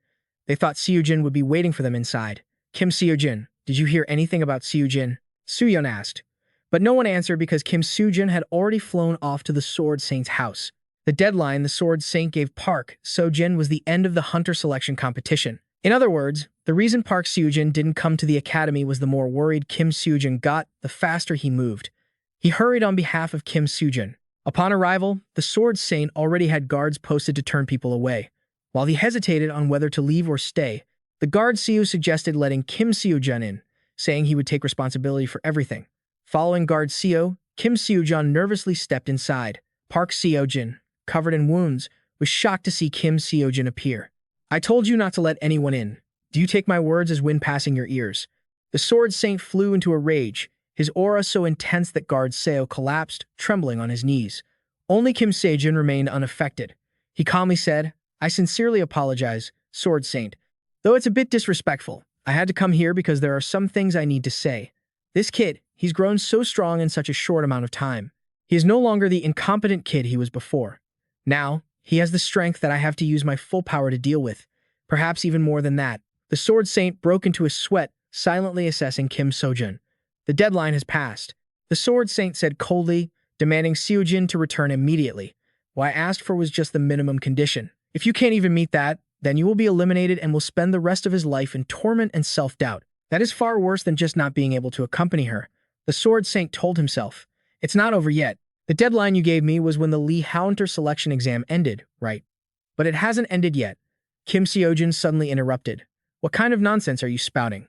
They thought Seojun would be waiting for them inside. Kim Seojun, did you hear anything about Seojun? Suyeon asked. But no one answered because Kim Seojun had already flown off to the Sword Saint's house. The deadline the Sword Saint gave Park Seojun was the end of the hunter selection competition. In other words, the reason Park Seojun didn't come to the academy was the more worried Kim Seojun got, the faster he moved. He hurried on behalf of Kim Seojun. Upon arrival, the Sword Saint already had guards posted to turn people away. While he hesitated on whether to leave or stay, the guard CEO suggested letting Kim Seojun in, saying he would take responsibility for everything. Following guard CEO, Kim Seojun nervously stepped inside. Park Seojun, covered in wounds, was shocked to see Kim Seojun appear. I told you not to let anyone in. Do you take my words as wind passing your ears? The Sword Saint flew into a rage, his aura so intense that guard Seo collapsed, trembling on his knees. Only Kim Seojun remained unaffected. He calmly said, I sincerely apologize, Sword Saint. Though it's a bit disrespectful, I had to come here because there are some things I need to say. This kid, he's grown so strong in such a short amount of time. He is no longer the incompetent kid he was before. Now, he has the strength that I have to use my full power to deal with. Perhaps even more than that. The Sword Saint broke into a sweat, silently assessing Kim Seojun. The deadline has passed. The Sword Saint said coldly, demanding Seojun to return immediately. What I asked for was just the minimum condition. If you can't even meet that, then you will be eliminated and will spend the rest of his life in torment and self-doubt. That is far worse than just not being able to accompany her. The Sword Saint told himself. It's not over yet. The deadline you gave me was when the Lee Hunter selection exam ended, right? But it hasn't ended yet. Kim Seojun suddenly interrupted. What kind of nonsense are you spouting?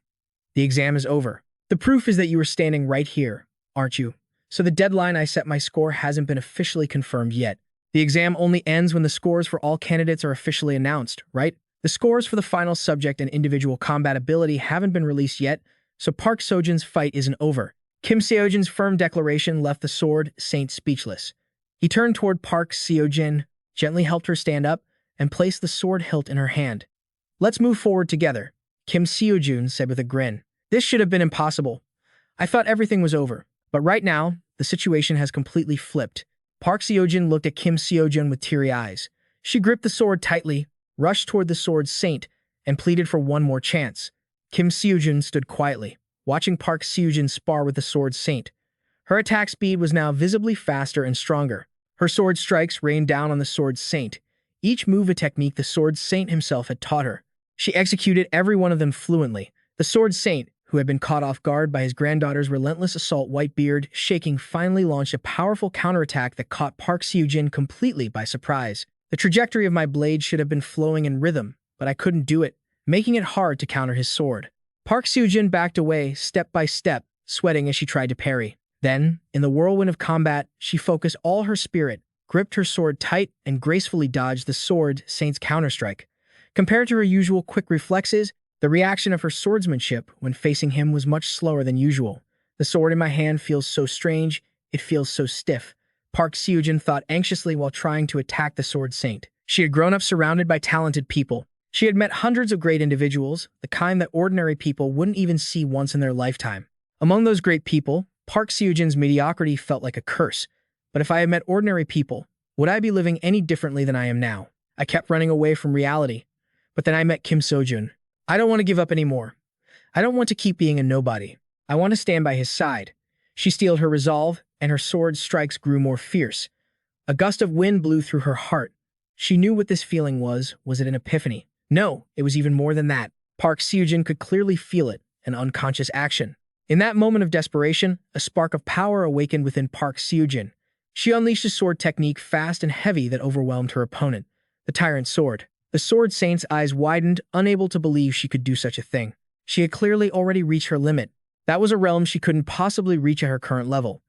The exam is over. The proof is that you were standing right here, aren't you? So the deadline I set my score hasn't been officially confirmed yet. The exam only ends when the scores for all candidates are officially announced, right? The scores for the final subject and individual combat ability haven't been released yet, so Park Seo-jun's fight isn't over. Kim Seo-jun's firm declaration left the sword saint speechless. He turned toward Park Seo-jun, gently helped her stand up, and placed the sword hilt in her hand. "Let's move forward together," Kim Seo-jun said with a grin. "This should have been impossible. I thought everything was over. But right now, the situation has completely flipped." Park Seo-jun looked at Kim Seo-jun with teary eyes. She gripped the sword tightly, rushed toward the sword saint, and pleaded for one more chance. Kim Seo-jun stood quietly, watching Park Seo-jun spar with the sword saint. Her attack speed was now visibly faster and stronger. Her sword strikes rained down on the sword saint, each move a technique the sword saint himself had taught her. She executed every one of them fluently. The sword saint, who had been caught off guard by his granddaughter's relentless assault, Whitebeard, shaking, finally launched a powerful counterattack that caught Park Seo-jun completely by surprise. The trajectory of my blade should have been flowing in rhythm, but I couldn't do it, making it hard to counter his sword. Park Seo-jun backed away, step by step, sweating as she tried to parry. Then, in the whirlwind of combat, she focused all her spirit, gripped her sword tight, and gracefully dodged the sword saint's counterstrike. Compared to her usual quick reflexes, the reaction of her swordsmanship when facing him was much slower than usual. "The sword in my hand feels so strange, it feels so stiff," Park Seo-jun thought anxiously while trying to attack the sword saint. She had grown up surrounded by talented people. She had met hundreds of great individuals, the kind that ordinary people wouldn't even see once in their lifetime. Among those great people, Park Seo-jun's mediocrity felt like a curse. But if I had met ordinary people, would I be living any differently than I am now? I kept running away from reality. But then I met Kim Seo-jun. I don't want to give up anymore. I don't want to keep being a nobody. I want to stand by his side. She steeled her resolve, and her sword strikes grew more fierce. A gust of wind blew through her heart. She knew what this feeling was. Was it an epiphany? No, it was even more than that. Park Seo-jun could clearly feel it, an unconscious action. In that moment of desperation, a spark of power awakened within Park Seo-jun. She unleashed a sword technique fast and heavy that overwhelmed her opponent, the Tyrant Sword. The sword saint's eyes widened, unable to believe she could do such a thing. She had clearly already reached her limit. That was a realm she couldn't possibly reach at her current level.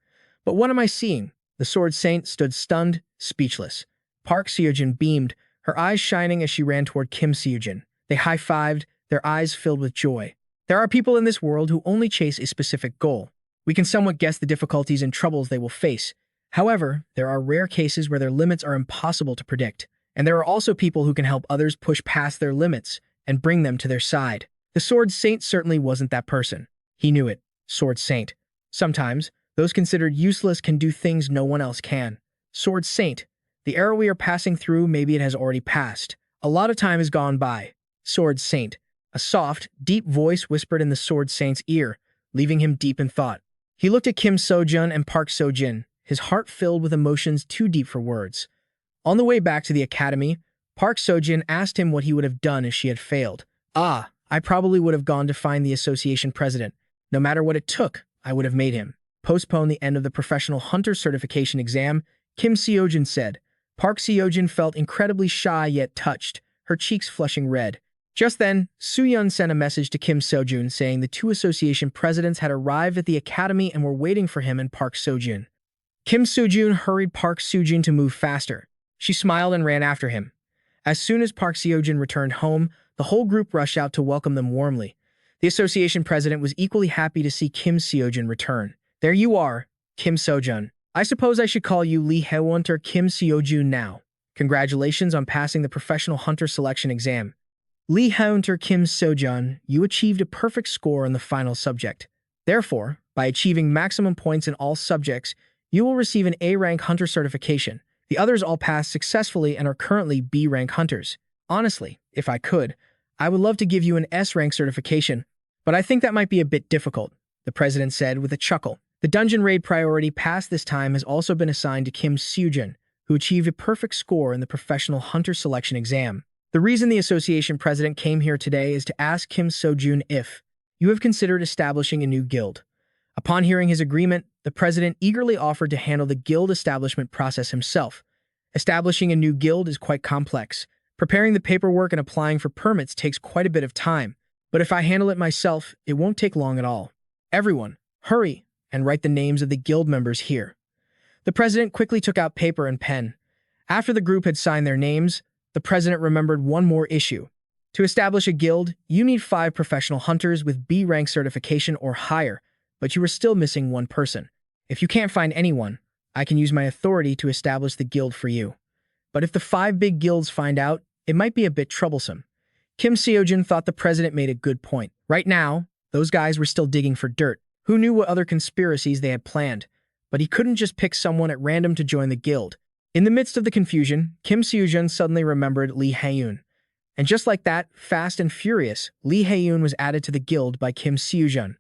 But what am I seeing? The sword saint stood stunned, speechless. Park Seo-jun beamed, her eyes shining as she ran toward Kim Seo-jun. They high-fived, their eyes filled with joy. There are people in this world who only chase a specific goal. We can somewhat guess the difficulties and troubles they will face. However, there are rare cases where their limits are impossible to predict. And there are also people who can help others push past their limits and bring them to their side. The Sword Saint certainly wasn't that person. He knew it. Sword Saint. Sometimes, those considered useless can do things no one else can. Sword Saint. The era we are passing through, maybe it has already passed. A lot of time has gone by. Sword Saint. A soft, deep voice whispered in the Sword Saint's ear, leaving him deep in thought. He looked at Kim Seo-jun and Park Seo-jun, his heart filled with emotions too deep for words. On the way back to the academy, Park Seo-jun asked him what he would have done if she had failed. I probably would have gone to find the association president. No matter what it took, I would have made him postpone the end of the professional hunter certification exam, Kim Seo-jun said. Park Seo-jun felt incredibly shy yet touched, her cheeks flushing red. Just then, Soo-yeon sent a message to Kim Seo-jun saying the two association presidents had arrived at the academy and were waiting for him and Park Seo-jun. Kim Seo-jun hurried Park Seo-jun to move faster. She smiled and ran after him. As soon as Park Seo-jun returned home, the whole group rushed out to welcome them warmly. The association president was equally happy to see Kim Seo-jun return. There you are, Kim Seo-jun. I suppose I should call you Lee Hae-won or Kim Seo-jun now. Congratulations on passing the professional hunter selection exam. Lee Hae-won or Kim Seo-jun, you achieved a perfect score on the final subject. Therefore, by achieving maximum points in all subjects, you will receive an A-rank hunter certification. The others all passed successfully and are currently B-rank hunters. Honestly, if I could, I would love to give you an S-rank certification, but I think that might be a bit difficult, the president said with a chuckle. The dungeon raid priority pass this time has also been assigned to Kim Seo-jun, who achieved a perfect score in the professional hunter selection exam. The reason the association president came here today is to ask Kim Seo-jun if you have considered establishing a new guild. Upon hearing his agreement, the president eagerly offered to handle the guild establishment process himself. Establishing a new guild is quite complex. Preparing the paperwork and applying for permits takes quite a bit of time, but if I handle it myself, it won't take long at all. Everyone, hurry and write the names of the guild members here. The president quickly took out paper and pen. After the group had signed their names, the president remembered one more issue. To establish a guild, you need 5 professional hunters with B-rank certification or higher, but you are still missing one person. If you can't find anyone, I can use my authority to establish the guild for you. But if the 5 big guilds find out, it might be a bit troublesome. Kim Seojun thought the president made a good point. Right now, those guys were still digging for dirt. Who knew what other conspiracies they had planned? But he couldn't just pick someone at random to join the guild. In the midst of the confusion, Kim Seojun suddenly remembered Lee Hae-yoon. And just like that, fast and furious, Lee Hae-yoon was added to the guild by Kim Seojun.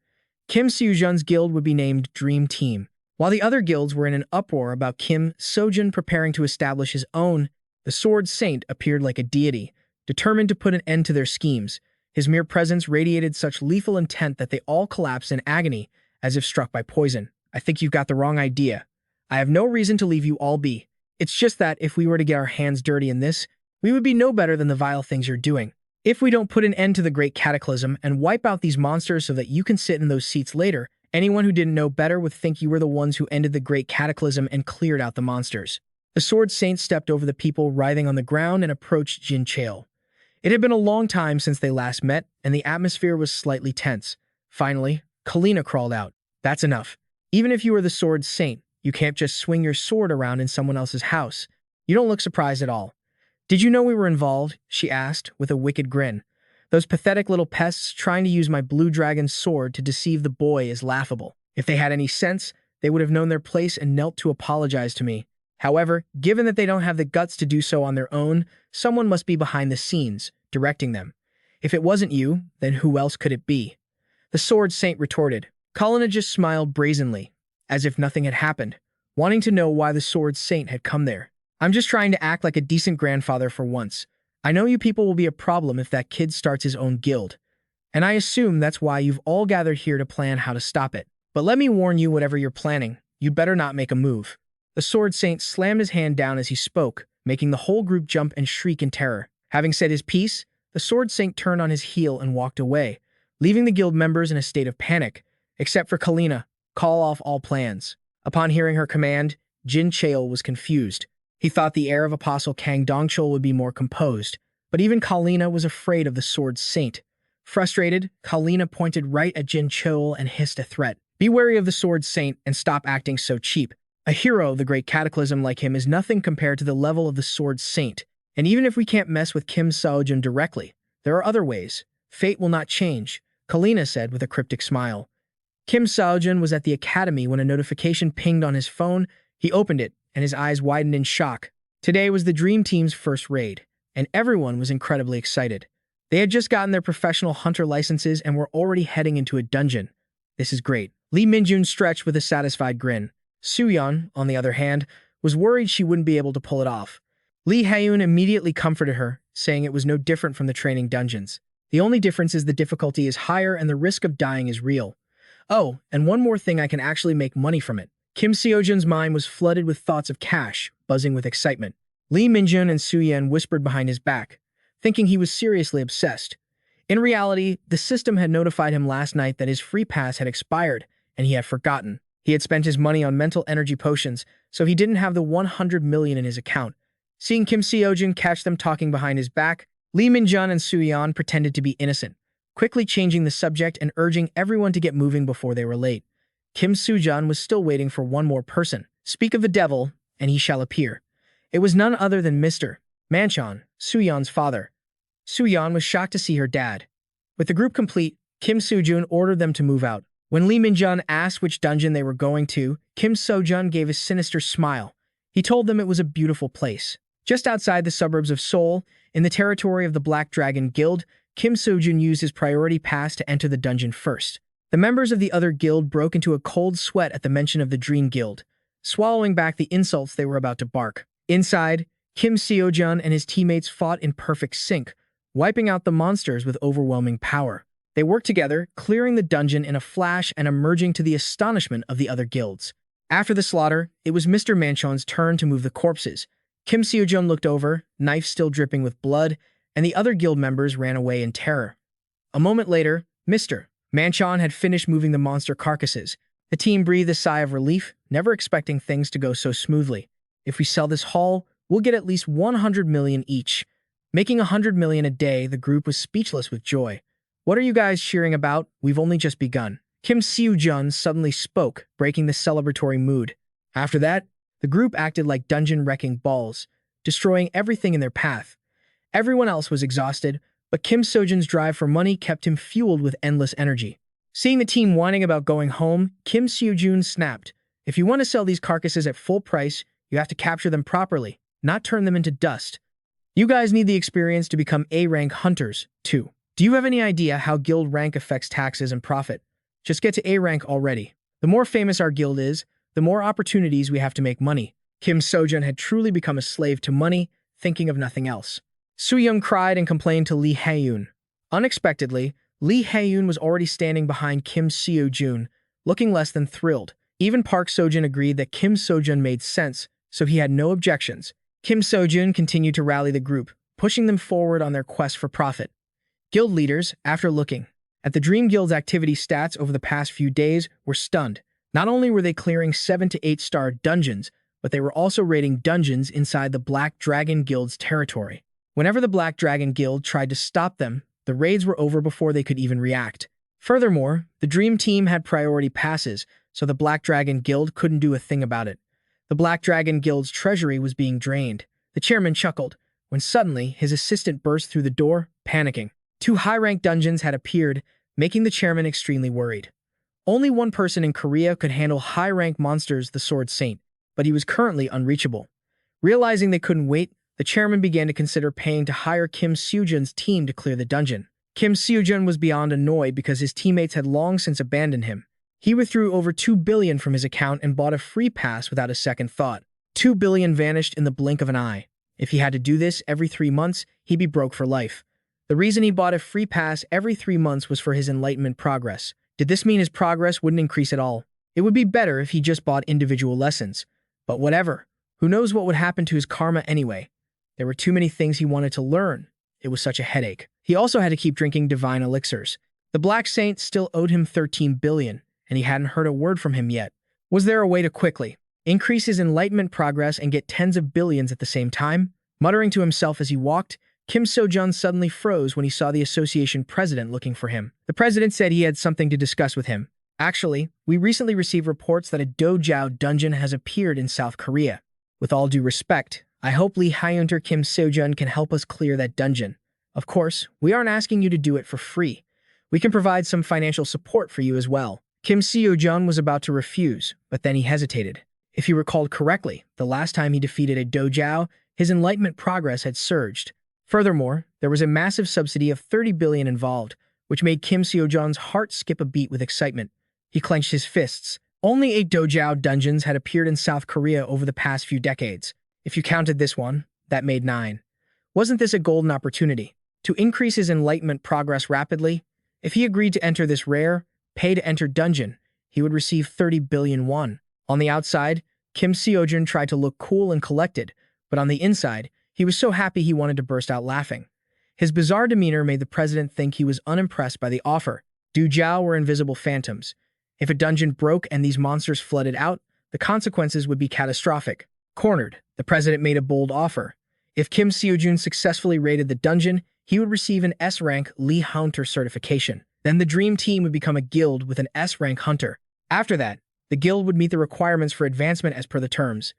Kim Seojun's guild would be named Dream Team. While the other guilds were in an uproar about Kim Seojun preparing to establish his own, the Sword Saint appeared like a deity, determined to put an end to their schemes. His mere presence radiated such lethal intent that they all collapsed in agony, as if struck by poison. I think you've got the wrong idea. I have no reason to leave you all be. It's just that if we were to get our hands dirty in this, we would be no better than the vile things you're doing. If we don't put an end to the Great Cataclysm and wipe out these monsters so that you can sit in those seats later, anyone who didn't know better would think you were the ones who ended the Great Cataclysm and cleared out the monsters. The Sword Saint stepped over the people writhing on the ground and approached Jin Cheol. It had been a long time since they last met, and the atmosphere was slightly tense. Finally, Kalina crawled out. That's enough. Even if you are the Sword Saint, you can't just swing your sword around in someone else's house. You don't look surprised at all. Did you know we were involved? She asked, with a wicked grin. Those pathetic little pests trying to use my blue dragon's sword to deceive the boy is laughable. If they had any sense, they would have known their place and knelt to apologize to me. However, given that they don't have the guts to do so on their own, someone must be behind the scenes, directing them. If it wasn't you, then who else could it be? The Sword Saint retorted. Kalina just smiled brazenly, as if nothing had happened, wanting to know why the Sword Saint had come there. I'm just trying to act like a decent grandfather for once. I know you people will be a problem if that kid starts his own guild. And I assume that's why you've all gathered here to plan how to stop it. But let me warn you, whatever you're planning, you'd better not make a move. The Sword Saint slammed his hand down as he spoke, making the whole group jump and shriek in terror. Having said his piece, the Sword Saint turned on his heel and walked away, leaving the guild members in a state of panic, except for Kalina. Call off all plans. Upon hearing her command, Jin Cheol was confused. He thought the heir of Apostle Kang Dongchul would be more composed, but even Kalina was afraid of the Sword Saint. Frustrated, Kalina pointed right at Jin Cheol and hissed a threat. Be wary of the Sword Saint and stop acting so cheap. A hero of the Great Cataclysm like him is nothing compared to the level of the Sword Saint. And even if we can't mess with Kim Seojun directly, there are other ways. Fate will not change, Kalina said with a cryptic smile. Kim Seojun was at the academy when a notification pinged on his phone. He opened it, and his eyes widened in shock. Today was the Dream Team's first raid, and everyone was incredibly excited. They had just gotten their professional hunter licenses and were already heading into a dungeon. This is great. Lee Minjun stretched with a satisfied grin. Sooyeon, on the other hand, was worried she wouldn't be able to pull it off. Lee Hae-yoon immediately comforted her, saying it was no different from the training dungeons. The only difference is the difficulty is higher and the risk of dying is real. Oh, and one more thing, I can actually make money from it. Kim Seojun's mind was flooded with thoughts of cash, buzzing with excitement. Lee Minjun and Sooyeon whispered behind his back, thinking he was seriously obsessed. In reality, the system had notified him last night that his free pass had expired, and he had forgotten. He had spent his money on mental energy potions, so he didn't have the 100 million in his account. Seeing Kim Seojun catch them talking behind his back, Lee Minjun and Sooyeon pretended to be innocent, quickly changing the subject and urging everyone to get moving before they were late. Kim Seojun was still waiting for one more person. Speak of the devil, and he shall appear. It was none other than Mr. Manchon, Sooyeon's father. Sooyeon was shocked to see her dad. With the group complete, Kim Seojun ordered them to move out. When Lee Minjun asked which dungeon they were going to, Kim Seojun gave a sinister smile. He told them it was a beautiful place. Just outside the suburbs of Seoul, in the territory of the Black Dragon Guild, Kim Seojun used his priority pass to enter the dungeon first. The members of the other guild broke into a cold sweat at the mention of the Dream Guild, swallowing back the insults they were about to bark. Inside, Kim Seojun and his teammates fought in perfect sync, wiping out the monsters with overwhelming power. They worked together, clearing the dungeon in a flash and emerging to the astonishment of the other guilds. After the slaughter, it was Mr. Manchon's turn to move the corpses. Kim Seojun looked over, knife still dripping with blood, and the other guild members ran away in terror. A moment later, Mr. Manchon had finished moving the monster carcasses. The team breathed a sigh of relief, never expecting things to go so smoothly. If we sell this haul, We'll get at least 100 million each. Making 100 million a day, the group was speechless with joy. What are you guys cheering about? We've only just begun. Kim Seojun suddenly spoke, breaking the celebratory mood. After that, the group acted like dungeon-wrecking balls, destroying everything in their path. Everyone else was exhausted, but Kim Seojun's drive for money kept him fueled with endless energy. Seeing the team whining about going home, Kim Seojun snapped. If you want to sell these carcasses at full price, you have to capture them properly, not turn them into dust. You guys need the experience to become A-rank hunters, too. Do you have any idea how guild rank affects taxes and profit? Just get to A-rank already. The more famous our guild is, the more opportunities we have to make money. Kim Seojun had truly become a slave to money, thinking of nothing else. Soo-young cried and complained to Lee Hae-yoon. Unexpectedly, Lee Hae-yoon was already standing behind Kim Seojun, looking less than thrilled. Even Park Seo-jun agreed that Kim Seojun made sense, so he had no objections. Kim Seojun continued to rally the group, pushing them forward on their quest for profit. Guild leaders, after looking at the Dream Guild's activity stats over the past few days, were stunned. Not only were they clearing 7 to 8-star dungeons, but they were also raiding dungeons inside the Black Dragon Guild's territory. Whenever the Black Dragon Guild tried to stop them, the raids were over before they could even react. Furthermore, the Dream Team had priority passes, so the Black Dragon Guild couldn't do a thing about it. The Black Dragon Guild's treasury was being drained. The chairman chuckled, when suddenly his assistant burst through the door, panicking. 2 high-ranked dungeons had appeared, making the chairman extremely worried. Only one person in Korea could handle high-rank monsters, the Sword Saint, but he was currently unreachable. Realizing they couldn't wait, the chairman began to consider paying to hire Kim Seojun's team to clear the dungeon. Kim Seojun was beyond annoyed because his teammates had long since abandoned him. He withdrew over 2 billion from his account and bought a free pass without a second thought. 2 billion vanished in the blink of an eye. If he had to do this every 3 months, he'd be broke for life. The reason he bought a free pass every 3 months was for his enlightenment progress. Did this mean his progress wouldn't increase at all? It would be better if he just bought individual lessons. But whatever. Who knows what would happen to his karma anyway? There were too many things he wanted to learn. It was such a headache. He also had to keep drinking divine elixirs. The Black Saint still owed him 13 billion. And he hadn't heard a word from him yet. Was there a way to quickly increase his enlightenment progress and get tens of billions at the same time? Muttering to himself as he walked, Kim Seojun suddenly froze when he saw the association president looking for him. The president said he had something to discuss with him. Actually, we recently received reports that a Dojiao dungeon has appeared in South Korea. With all due respect, I hope Lee Hyunter Kim Seojun can help us clear that dungeon. Of course, we aren't asking you to do it for free. We can provide some financial support for you as well. Kim Seojun was about to refuse, but then he hesitated. If he recalled correctly, the last time he defeated a Dojiao, his enlightenment progress had surged. Furthermore, there was a massive subsidy of 30 billion involved, which made Kim Seojun's heart skip a beat with excitement. He clenched his fists. Only 8 Dojiao dungeons had appeared in South Korea over the past few decades. If you counted this one, that made 9. Wasn't this a golden opportunity to increase his enlightenment progress rapidly? If he agreed to enter this rare, pay-to-enter dungeon, he would receive 30 billion won. On the outside, Kim Seojun tried to look cool and collected, but on the inside, he was so happy he wanted to burst out laughing. His bizarre demeanor made the president think he was unimpressed by the offer. Dojiao were invisible phantoms. If a dungeon broke and these monsters flooded out, the consequences would be catastrophic. Cornered, the president made a bold offer. If Kim Seojun successfully raided the dungeon, he would receive an S-rank Lee Hunter certification. Then the Dream Team would become a guild with an S-rank hunter. After that, the guild would meet the requirements for advancement as per the terms.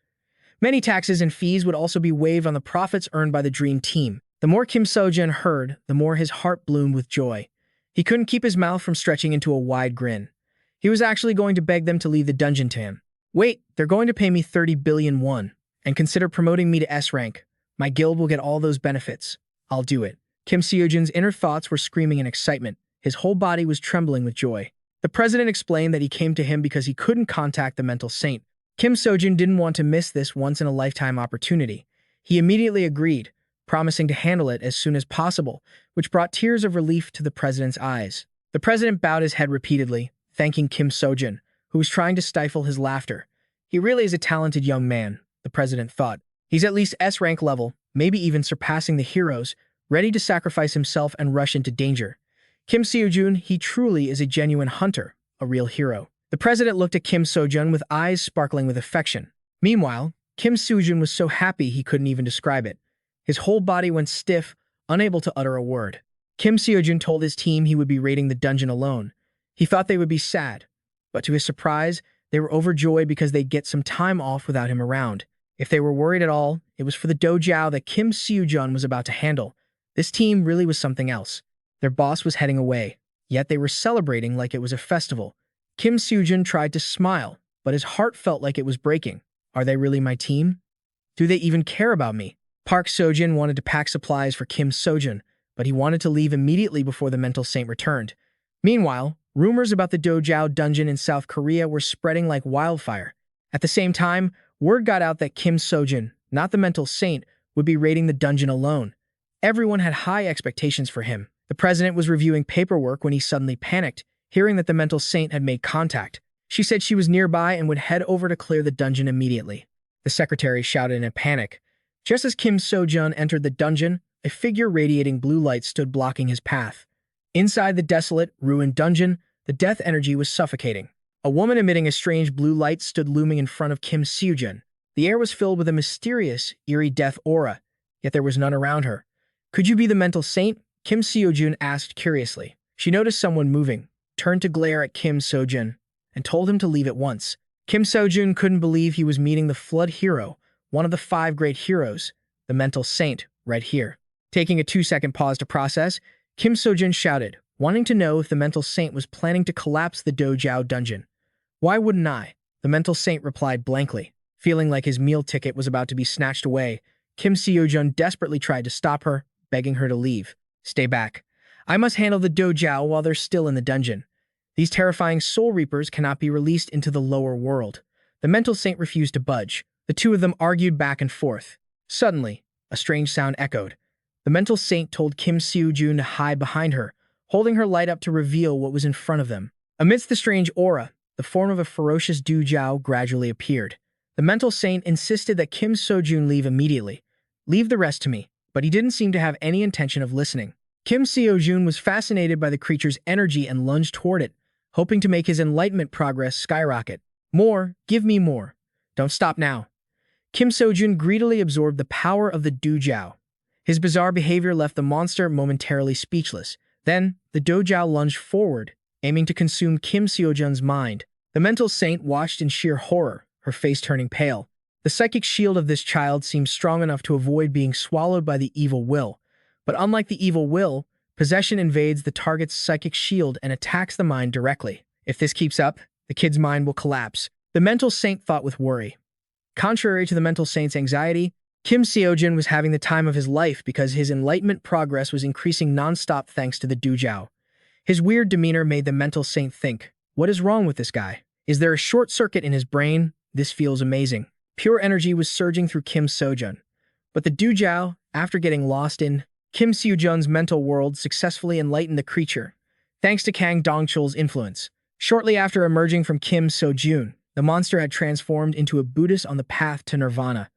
Many taxes and fees would also be waived on the profits earned by the Dream Team. The more Kim Seojun heard, the more his heart bloomed with joy. He couldn't keep his mouth from stretching into a wide grin. He was actually going to beg them to leave the dungeon to him. Wait, they're going to pay me 30 billion won and consider promoting me to S-rank. My guild will get all those benefits. I'll do it. Kim Seojun's inner thoughts were screaming in excitement. His whole body was trembling with joy. The president explained that he came to him because he couldn't contact the mental saint. Kim Seojun didn't want to miss this once-in-a-lifetime opportunity. He immediately agreed, promising to handle it as soon as possible, which brought tears of relief to the president's eyes. The president bowed his head repeatedly, thanking Kim Seojun, who was trying to stifle his laughter. He really is a talented young man, the president thought. He's at least S-rank level, maybe even surpassing the heroes, ready to sacrifice himself and rush into danger. Kim Seojun, he truly is a genuine hunter, a real hero. The president looked at Kim Seojun with eyes sparkling with affection. Meanwhile, Kim Seojun was so happy he couldn't even describe it. His whole body went stiff, unable to utter a word. Kim Seojun told his team he would be raiding the dungeon alone. He thought they would be sad, but to his surprise, they were overjoyed because they'd get some time off without him around. If they were worried at all, it was for the dojo that Kim Seojun was about to handle. This team really was something else. Their boss was heading away, yet they were celebrating like it was a festival. Kim Seojun tried to smile, but his heart felt like it was breaking. Are they really my team? Do they even care about me? Park Seojun wanted to pack supplies for Kim Seojun, but he wanted to leave immediately before the mental saint returned. Meanwhile, rumors about the dojo dungeon in South Korea were spreading like wildfire. At the same time, word got out that Kim Seojun, not the mental saint, would be raiding the dungeon alone. Everyone had high expectations for him. The president was reviewing paperwork when he suddenly panicked, hearing that the mental saint had made contact. She said she was nearby and would head over to clear the dungeon immediately. The secretary shouted in a panic. Just as Kim Seojun entered the dungeon, a figure radiating blue light stood blocking his path. Inside the desolate, ruined dungeon, the death energy was suffocating. A woman emitting a strange blue light stood looming in front of Kim Seojun. The air was filled with a mysterious, eerie death aura, yet there was none around her. Could you be the mental saint? Kim Seojun asked curiously. She noticed someone moving, turned to glare at Kim Seojun, and told him to leave at once. Kim Seojun couldn't believe he was meeting the Flood Hero, one of the 5 great heroes, the mental saint, right here. Taking a 2-second pause to process, Kim Seojun shouted, wanting to know if the mental saint was planning to collapse the dojo dungeon. Why wouldn't I? The mental saint replied blankly. Feeling like his meal ticket was about to be snatched away, Kim Seojun desperately tried to stop her, begging her to leave. Stay back. I must handle the dojo while they're still in the dungeon. These terrifying soul reapers cannot be released into the lower world. The mental saint refused to budge. The two of them argued back and forth. Suddenly, a strange sound echoed. The mental saint told Kim Seojun to hide behind her, holding her light up to reveal what was in front of them. Amidst the strange aura, the form of a ferocious dojo gradually appeared. The mental saint insisted that Kim Seojun leave immediately. Leave the rest to me, but he didn't seem to have any intention of listening. Kim Seojun was fascinated by the creature's energy and lunged toward it, hoping to make his enlightenment progress skyrocket. More, give me more. Don't stop now. Kim Seojun greedily absorbed the power of the dojo. His bizarre behavior left the monster momentarily speechless. Then, the dojo lunged forward, aiming to consume Kim Seojun's mind. The mental saint watched in sheer horror, her face turning pale. The psychic shield of this child seemed strong enough to avoid being swallowed by the evil will. But unlike the evil will, possession invades the target's psychic shield and attacks the mind directly. If this keeps up, the kid's mind will collapse. The mental saint thought with worry. Contrary to the mental saint's anxiety, Kim Seojun was having the time of his life because his enlightenment progress was increasing non-stop thanks to the dojo. His weird demeanor made the mental saint think, what is wrong with this guy? Is there a short circuit in his brain? This feels amazing. Pure energy was surging through Kim Seojun. But the dojo, after getting lost in Kim Seojun's mental world, successfully enlightened the creature, thanks to Kang Dongchul's influence. Shortly after emerging from Kim Seojun, the monster had transformed into a Buddhist on the path to nirvana.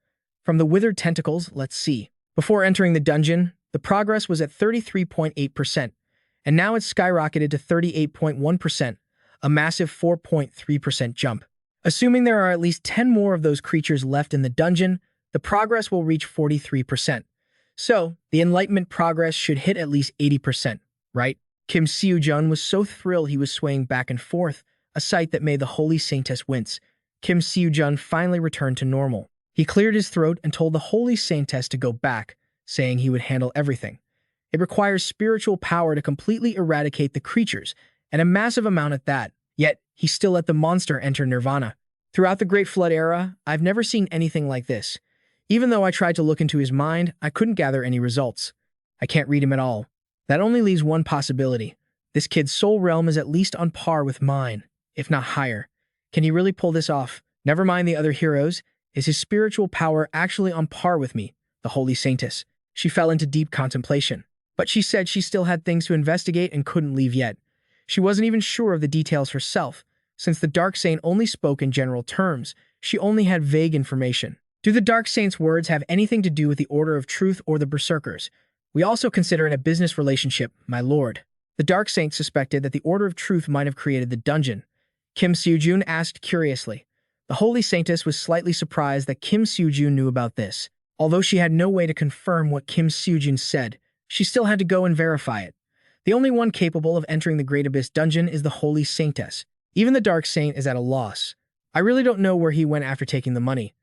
From the withered tentacles, let's see. Before entering the dungeon, the progress was at 33.8%, and now it's skyrocketed to 38.1%, a massive 4.3% jump. Assuming there are at least 10 more of those creatures left in the dungeon, the progress will reach 43%. So, the enlightenment progress should hit at least 80%, right? Kim Seojun was so thrilled he was swaying back and forth, a sight that made the holy saintess wince. Kim Seojun finally returned to normal. He cleared his throat and told the holy saintess to go back, saying he would handle everything. It requires spiritual power to completely eradicate the creatures, and a massive amount at that. Yet, he still let the monster enter nirvana. Throughout the Great Flood era, I've never seen anything like this. Even though I tried to look into his mind, I couldn't gather any results. I can't read him at all. That only leaves one possibility. This kid's soul realm is at least on par with mine, if not higher. Can he really pull this off? Never mind the other heroes. Is his spiritual power actually on par with me, the holy saintess? She fell into deep contemplation. But she said she still had things to investigate and couldn't leave yet. She wasn't even sure of the details herself. Since the Dark Saint only spoke in general terms, she only had vague information. Do the Dark Saint's words have anything to do with the Order of Truth or the Berserkers? We also consider in a business relationship, my lord. The Dark Saint suspected that the Order of Truth might have created the dungeon. Kim Seojun asked curiously. The holy saintess was slightly surprised that Kim Seojun knew about this. Although she had no way to confirm what Kim Seojun said, she still had to go and verify it. The only one capable of entering the Great Abyss dungeon is the holy saintess. Even the dark saint is at a loss. I really don't know where he went after taking the money.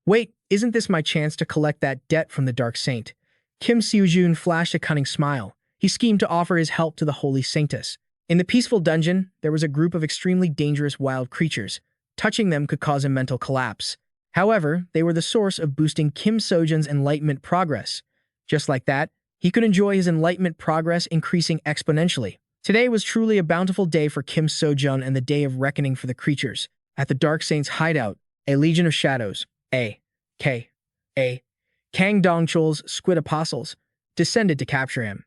Wait, isn't this my chance to collect that debt from the dark saint? Kim Seojun flashed a cunning smile. He schemed to offer his help to the holy saintess. In the peaceful dungeon, there was a group of extremely dangerous wild creatures. Touching them could cause a mental collapse. However, they were the source of boosting Kim Seojun's enlightenment progress. Just like that, he could enjoy his enlightenment progress increasing exponentially. Today was truly a bountiful day for Kim Seojun and the day of reckoning for the creatures. At the Dark Saint's hideout, a legion of shadows, A.K.A. Kang Dongchul's squid apostles, descended to capture him.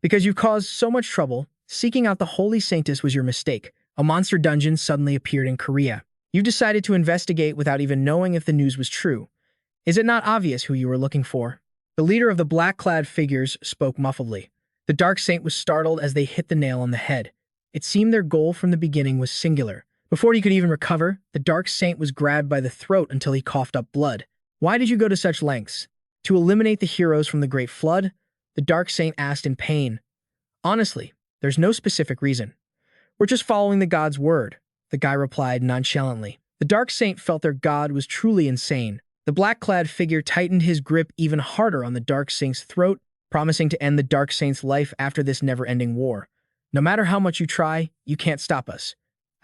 Because you caused so much trouble, seeking out the holy saintess was your mistake. A monster dungeon suddenly appeared in Korea. You decided to investigate without even knowing if the news was true. Is it not obvious who you were looking for? The leader of the black-clad figures spoke muffledly. The Dark Saint was startled as they hit the nail on the head. It seemed their goal from the beginning was singular. Before he could even recover, the Dark Saint was grabbed by the throat until he coughed up blood. Why did you go to such lengths? To eliminate the heroes from the Great Flood? The Dark Saint asked in pain. Honestly, there's no specific reason. We're just following the god's word, the guy replied nonchalantly. The Dark Saint felt their god was truly insane. The black-clad figure tightened his grip even harder on the Dark Saint's throat, promising to end the Dark Saint's life after this never-ending war. No matter how much you try, you can't stop us.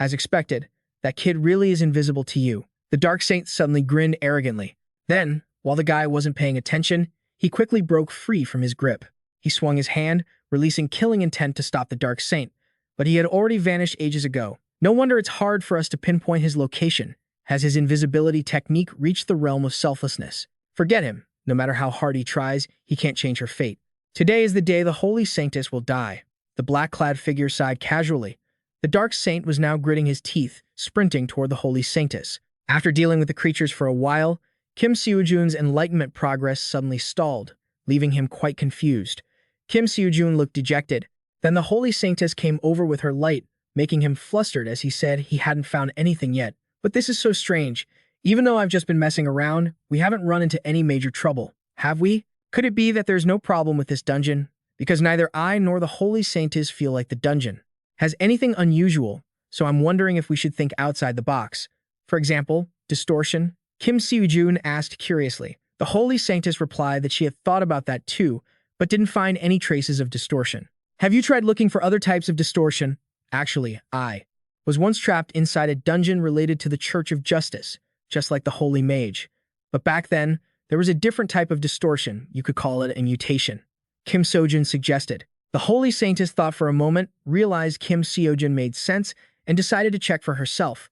As expected, that kid really is invisible to you. The Dark Saint suddenly grinned arrogantly. Then, while the guy wasn't paying attention, he quickly broke free from his grip. He swung his hand, releasing killing intent to stop the Dark Saint, but he had already vanished ages ago. No wonder it's hard for us to pinpoint his location. Has his invisibility technique reached the realm of selflessness? Forget him. No matter how hard he tries, he can't change her fate. Today is the day the holy saintess will die. The black-clad figure sighed casually. The Dark Saint was now gritting his teeth, sprinting toward the holy saintess. After dealing with the creatures for a while, Kim Seojun's enlightenment progress suddenly stalled, leaving him quite confused. Kim Seojun looked dejected. Then the holy saintess came over with her light, making him flustered as he said he hadn't found anything yet. But this is so strange. Even though I've just been messing around, we haven't run into any major trouble, have we? Could it be that there's no problem with this dungeon? Because neither I nor the holy saintess feel like the dungeon has anything unusual, so I'm wondering if we should think outside the box. For example, distortion? Kim Seojun asked curiously. The holy saintess replied that she had thought about that too, but didn't find any traces of distortion. Have you tried looking for other types of distortion? Actually, I was once trapped inside a dungeon related to the Church of Justice, just like the Holy Mage. But back then, there was a different type of distortion. You could call it a mutation. Kim Seojun suggested. The holy saintess thought for a moment, realized Kim Seojun made sense, and decided to check for herself.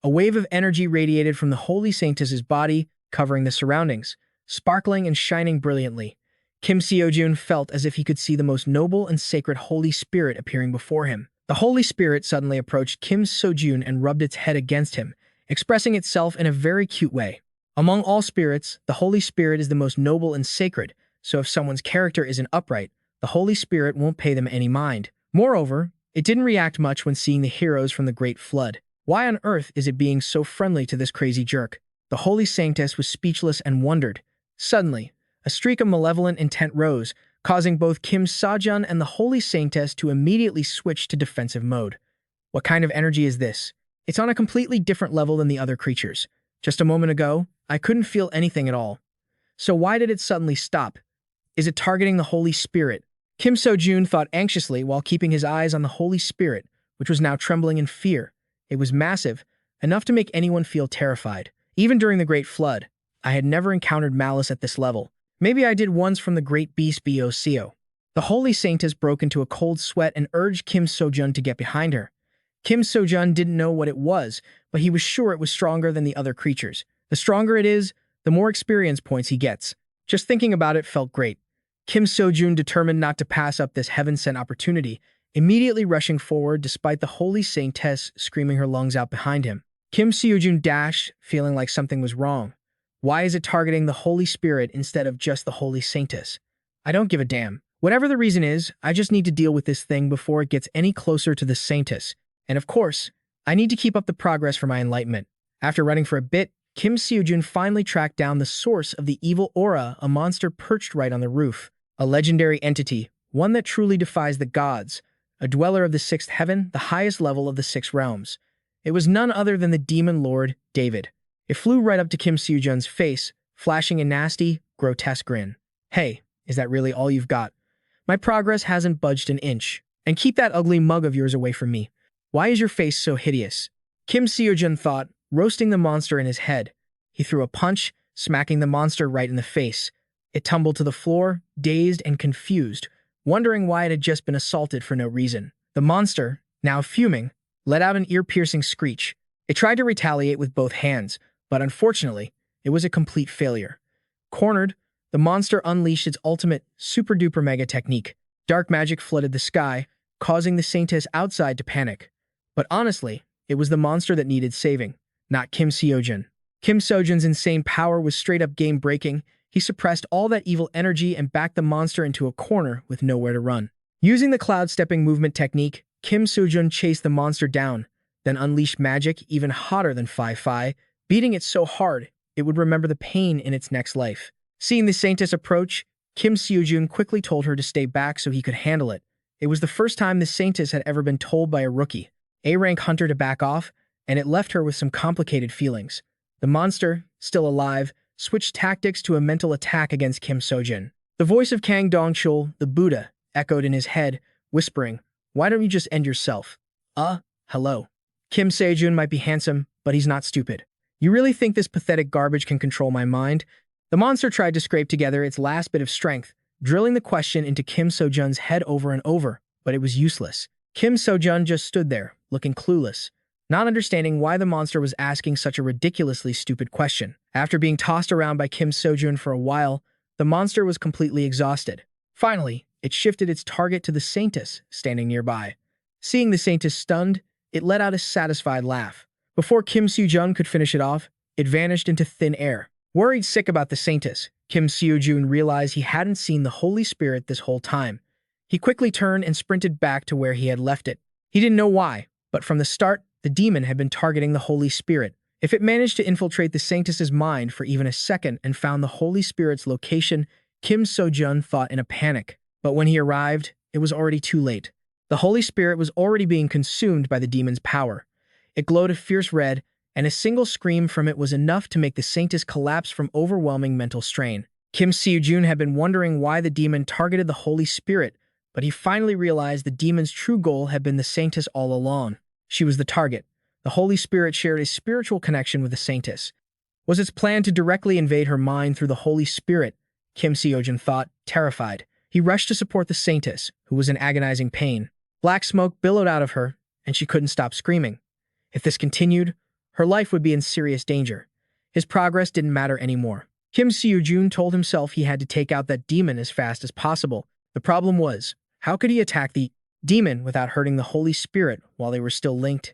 A wave of energy radiated from the holy saintess's body, covering the surroundings, sparkling and shining brilliantly. Kim Seojun felt as if he could see the most noble and sacred Holy Spirit appearing before him. The Holy Spirit suddenly approached Kim Seojun and rubbed its head against him, expressing itself in a very cute way. Among all spirits, the Holy Spirit is the most noble and sacred, so if someone's character isn't upright, the Holy Spirit won't pay them any mind. Moreover, it didn't react much when seeing the heroes from the Great Flood. Why on earth is it being so friendly to this crazy jerk? The holy saintess was speechless and wondered. Suddenly, a streak of malevolent intent rose, causing both Kim Seojun and the holy saintess to immediately switch to defensive mode. What kind of energy is this? It's on a completely different level than the other creatures. Just a moment ago, I couldn't feel anything at all. So why did it suddenly stop? Is it targeting the Holy Spirit? Kim Seojun thought anxiously while keeping his eyes on the Holy Spirit, which was now trembling in fear. It was massive, enough to make anyone feel terrified. Even during the Great Flood, I had never encountered malice at this level. Maybe I did once from the Great Beast Boco. The Holy Saintess broke into a cold sweat and urged Kim Seojun to get behind her. Kim Seojun didn't know what it was, but he was sure it was stronger than the other creatures. The stronger it is, the more experience points he gets. Just thinking about it felt great. Kim Seojun determined not to pass up this heaven-sent opportunity, immediately rushing forward despite the Holy Saintess screaming her lungs out behind him. Kim Seojun dashed, feeling like something was wrong. Why is it targeting the Holy Spirit instead of just the Holy Saintess? I don't give a damn. Whatever the reason is, I just need to deal with this thing before it gets any closer to the Saintess. And of course, I need to keep up the progress for my enlightenment. After running for a bit, Kim Seojun finally tracked down the source of the evil aura, a monster perched right on the roof. A legendary entity, one that truly defies the gods, a dweller of the sixth heaven, the highest level of the six realms. It was none other than the demon lord, David. It flew right up to Kim Seojun's face, flashing a nasty, grotesque grin. "Hey, is that really all you've got? My progress hasn't budged an inch. And keep that ugly mug of yours away from me. Why is your face so hideous?" Kim Seojun thought, roasting the monster in his head. He threw a punch, smacking the monster right in the face. It tumbled to the floor, dazed and confused, wondering why it had just been assaulted for no reason. The monster, now fuming, let out an ear-piercing screech. It tried to retaliate with both hands, but unfortunately, it was a complete failure. Cornered, the monster unleashed its ultimate, super-duper mega technique. Dark magic flooded the sky, causing the saintess outside to panic. But honestly, it was the monster that needed saving, not Kim Seojun. Kim Seojun's insane power was straight-up game-breaking. He suppressed all that evil energy and backed the monster into a corner with nowhere to run. Using the cloud-stepping movement technique, Kim Seojun chased the monster down, then unleashed magic even hotter than Fi, beating it so hard it would remember the pain in its next life. Seeing the saintess approach, Kim Seojun quickly told her to stay back so he could handle it. It was the first time the saintess had ever been told by a rookie, A-rank hunter, to back off, and it left her with some complicated feelings. The monster, still alive, switched tactics to a mental attack against Kim Seojun. The voice of Kang Dongchul, the Buddha, echoed in his head, whispering, "Why don't you just end yourself?" Hello. Kim Seojun might be handsome, but he's not stupid. You really think this pathetic garbage can control my mind? The monster tried to scrape together its last bit of strength, drilling the question into Kim Seojun's head over and over, but it was useless. Kim Seojun just stood there, looking clueless, not understanding why the monster was asking such a ridiculously stupid question. After being tossed around by Kim Seojun for a while, the monster was completely exhausted. Finally, it shifted its target to the saintess, standing nearby. Seeing the saintess stunned, it let out a satisfied laugh. Before Kim Seojun could finish it off, it vanished into thin air. Worried sick about the saintess, Kim Seojun realized he hadn't seen the Holy Spirit this whole time. He quickly turned and sprinted back to where he had left it. He didn't know why, but from the start, the demon had been targeting the Holy Spirit. If it managed to infiltrate the saintess's mind for even a second and found the Holy Spirit's location, Kim Seojun thought in a panic. But when he arrived, it was already too late. The Holy Spirit was already being consumed by the demon's power. It glowed a fierce red, and a single scream from it was enough to make the saintess collapse from overwhelming mental strain. Kim Seojun had been wondering why the demon targeted the Holy Spirit, but he finally realized the demon's true goal had been the saintess all along. She was the target. The Holy Spirit shared a spiritual connection with the saintess. Was its plan to directly invade her mind through the Holy Spirit? Kim Seojun thought, terrified. He rushed to support the saintess, who was in agonizing pain. Black smoke billowed out of her, and she couldn't stop screaming. If this continued, her life would be in serious danger. His progress didn't matter anymore. Kim Seojun told himself he had to take out that demon as fast as possible. The problem was, how could he attack the demon without hurting the Holy Spirit while they were still linked?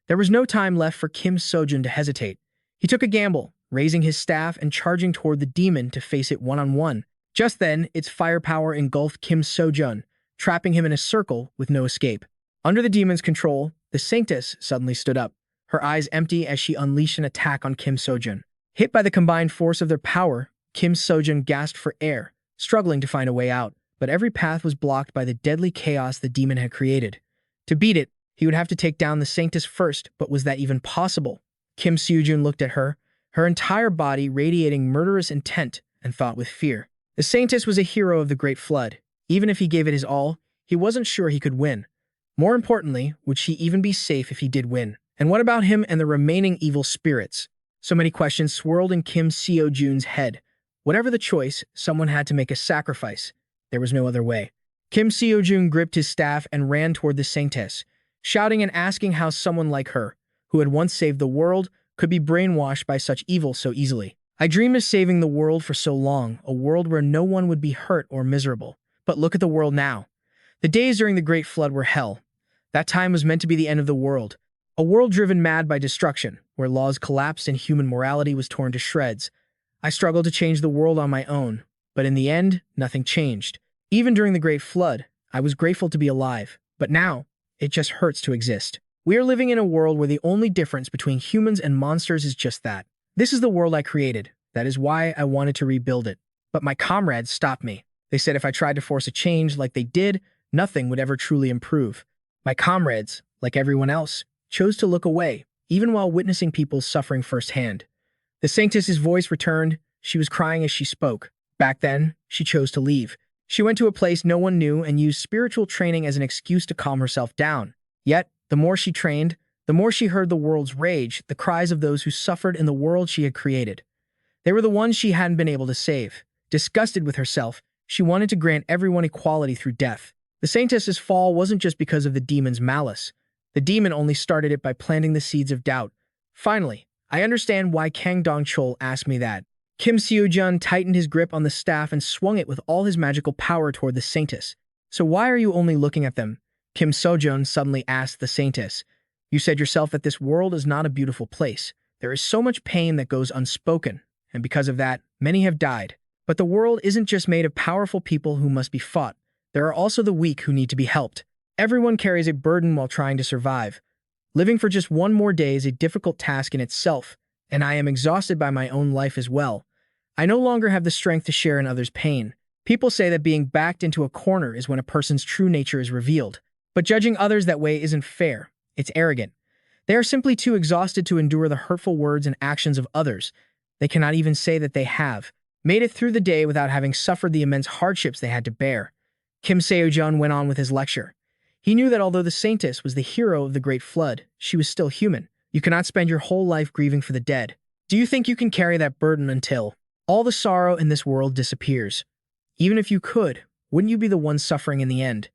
There was no time left for Kim Seojun to hesitate. He took a gamble, raising his staff and charging toward the demon to face it one-on-one. Just then, its firepower engulfed Kim Seojun, trapping him in a circle with no escape. Under the demon's control, the saintess suddenly stood up, her eyes empty as she unleashed an attack on Kim Seojun. Hit by the combined force of their power, Kim Seojun gasped for air, struggling to find a way out, but every path was blocked by the deadly chaos the demon had created. To beat it, he would have to take down the saintess first, but was that even possible? Kim Seojun looked at her, her entire body radiating murderous intent, and thought with fear. The saintess was a hero of the Great Flood. Even if he gave it his all, he wasn't sure he could win. More importantly, would she even be safe if he did win? And what about him and the remaining evil spirits? So many questions swirled in Kim Seojun's head. Whatever the choice, someone had to make a sacrifice. There was no other way. Kim Seojun gripped his staff and ran toward the saintess, shouting and asking how someone like her, who had once saved the world, could be brainwashed by such evil so easily. I dreamed of saving the world for so long, a world where no one would be hurt or miserable. But look at the world now. The days during the Great Flood were hell. That time was meant to be the end of the world. A world driven mad by destruction, where laws collapsed and human morality was torn to shreds. I struggled to change the world on my own, but in the end, nothing changed. Even during the Great Flood, I was grateful to be alive, but now, it just hurts to exist. We are living in a world where the only difference between humans and monsters is just that. This is the world I created. That is why I wanted to rebuild it. But my comrades stopped me. They said if I tried to force a change like they did, nothing would ever truly improve. My comrades, like everyone else, chose to look away, even while witnessing people's suffering firsthand. The saintess's voice returned. She was crying as she spoke. Back then, she chose to leave. She went to a place no one knew and used spiritual training as an excuse to calm herself down. Yet, the more she trained, the more she heard the world's rage, the cries of those who suffered in the world she had created. They were the ones she hadn't been able to save. Disgusted with herself, she wanted to grant everyone equality through death. The saintess's fall wasn't just because of the demon's malice. The demon only started it by planting the seeds of doubt. Finally, I understand why Kang Dong-chul asked me that. Kim Seojun tightened his grip on the staff and swung it with all his magical power toward the saintess. So why are you only looking at them? Kim Seojun suddenly asked the saintess. You said yourself that this world is not a beautiful place. There is so much pain that goes unspoken, and because of that, many have died. But the world isn't just made of powerful people who must be fought. There are also the weak who need to be helped. Everyone carries a burden while trying to survive. Living for just one more day is a difficult task in itself, and I am exhausted by my own life as well. I no longer have the strength to share in others' pain. People say that being backed into a corner is when a person's true nature is revealed. But judging others that way isn't fair. It's arrogant. They are simply too exhausted to endure the hurtful words and actions of others. They cannot even say that they have made it through the day without having suffered the immense hardships they had to bear. Kim Seojun went on with his lecture. He knew that although the saintess was the hero of the Great Flood, she was still human. You cannot spend your whole life grieving for the dead. Do you think you can carry that burden until all the sorrow in this world disappears? Even if you could, wouldn't you be the one suffering in the end?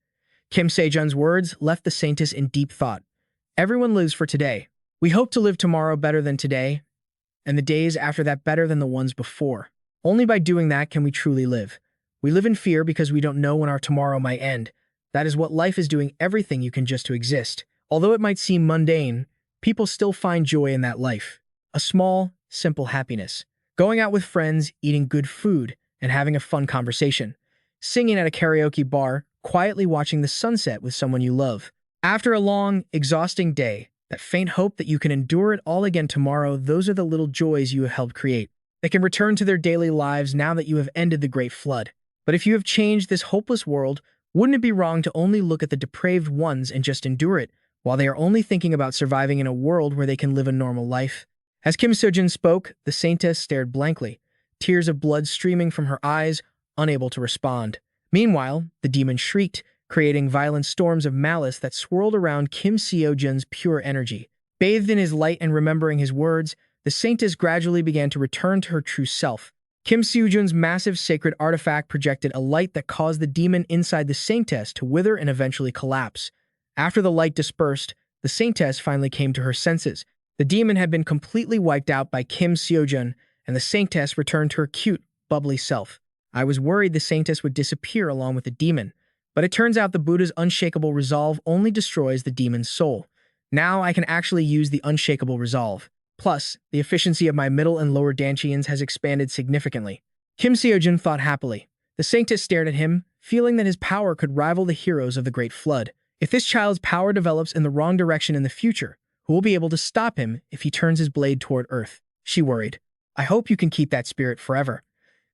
Kim Seojun's words left the saintess in deep thought. Everyone lives for today. We hope to live tomorrow better than today, and the days after that better than the ones before. Only by doing that can we truly live. We live in fear because we don't know when our tomorrow might end. That is what life is, doing everything you can just to exist. Although it might seem mundane, people still find joy in that life. A small, simple happiness. Going out with friends, eating good food, and having a fun conversation. Singing at a karaoke bar, quietly watching the sunset with someone you love. After a long, exhausting day, that faint hope that you can endure it all again tomorrow, those are the little joys you have helped create. They can return to their daily lives now that you have ended the Great Flood. But if you have changed this hopeless world, wouldn't it be wrong to only look at the depraved ones and just endure it, while they are only thinking about surviving in a world where they can live a normal life? As Kim Seojun spoke, the saintess stared blankly, tears of blood streaming from her eyes, unable to respond. Meanwhile, the demon shrieked, creating violent storms of malice that swirled around Kim Seojun's pure energy. Bathed in his light and remembering his words, the saintess gradually began to return to her true self. Kim Seojun's massive sacred artifact projected a light that caused the demon inside the saintess to wither and eventually collapse. After the light dispersed, the saintess finally came to her senses. The demon had been completely wiped out by Kim Seojun, and the saintess returned to her cute, bubbly self. I was worried the saintess would disappear along with the demon, but it turns out the Buddha's unshakable resolve only destroys the demon's soul. Now I can actually use the unshakable resolve. Plus, the efficiency of my middle and lower dantians has expanded significantly. Kim Seojun thought happily. The saintess stared at him, feeling that his power could rival the heroes of the Great Flood. If this child's power develops in the wrong direction in the future, who will be able to stop him if he turns his blade toward Earth? She worried. I hope you can keep that spirit forever.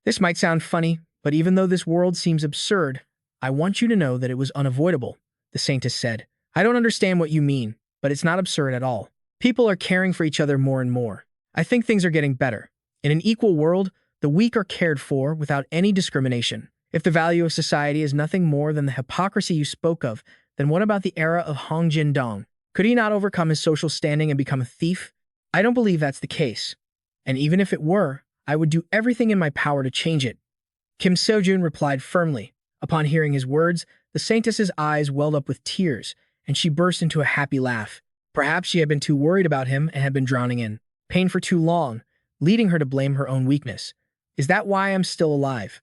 This might sound funny, but even though this world seems absurd, I want you to know that it was unavoidable, the saintess said. I don't understand what you mean, but it's not absurd at all. People are caring for each other more and more. I think things are getting better. In an equal world, the weak are cared for without any discrimination. If the value of society is nothing more than the hypocrisy you spoke of, then what about the era of Hong Jin-dong? Could he not overcome his social standing and become a thief? I don't believe that's the case. And even if it were, I would do everything in my power to change it. Kim Seojun replied firmly. Upon hearing his words, the saintess's eyes welled up with tears, and she burst into a happy laugh. Perhaps she had been too worried about him and had been drowning in pain for too long, leading her to blame her own weakness. Is that why I'm still alive?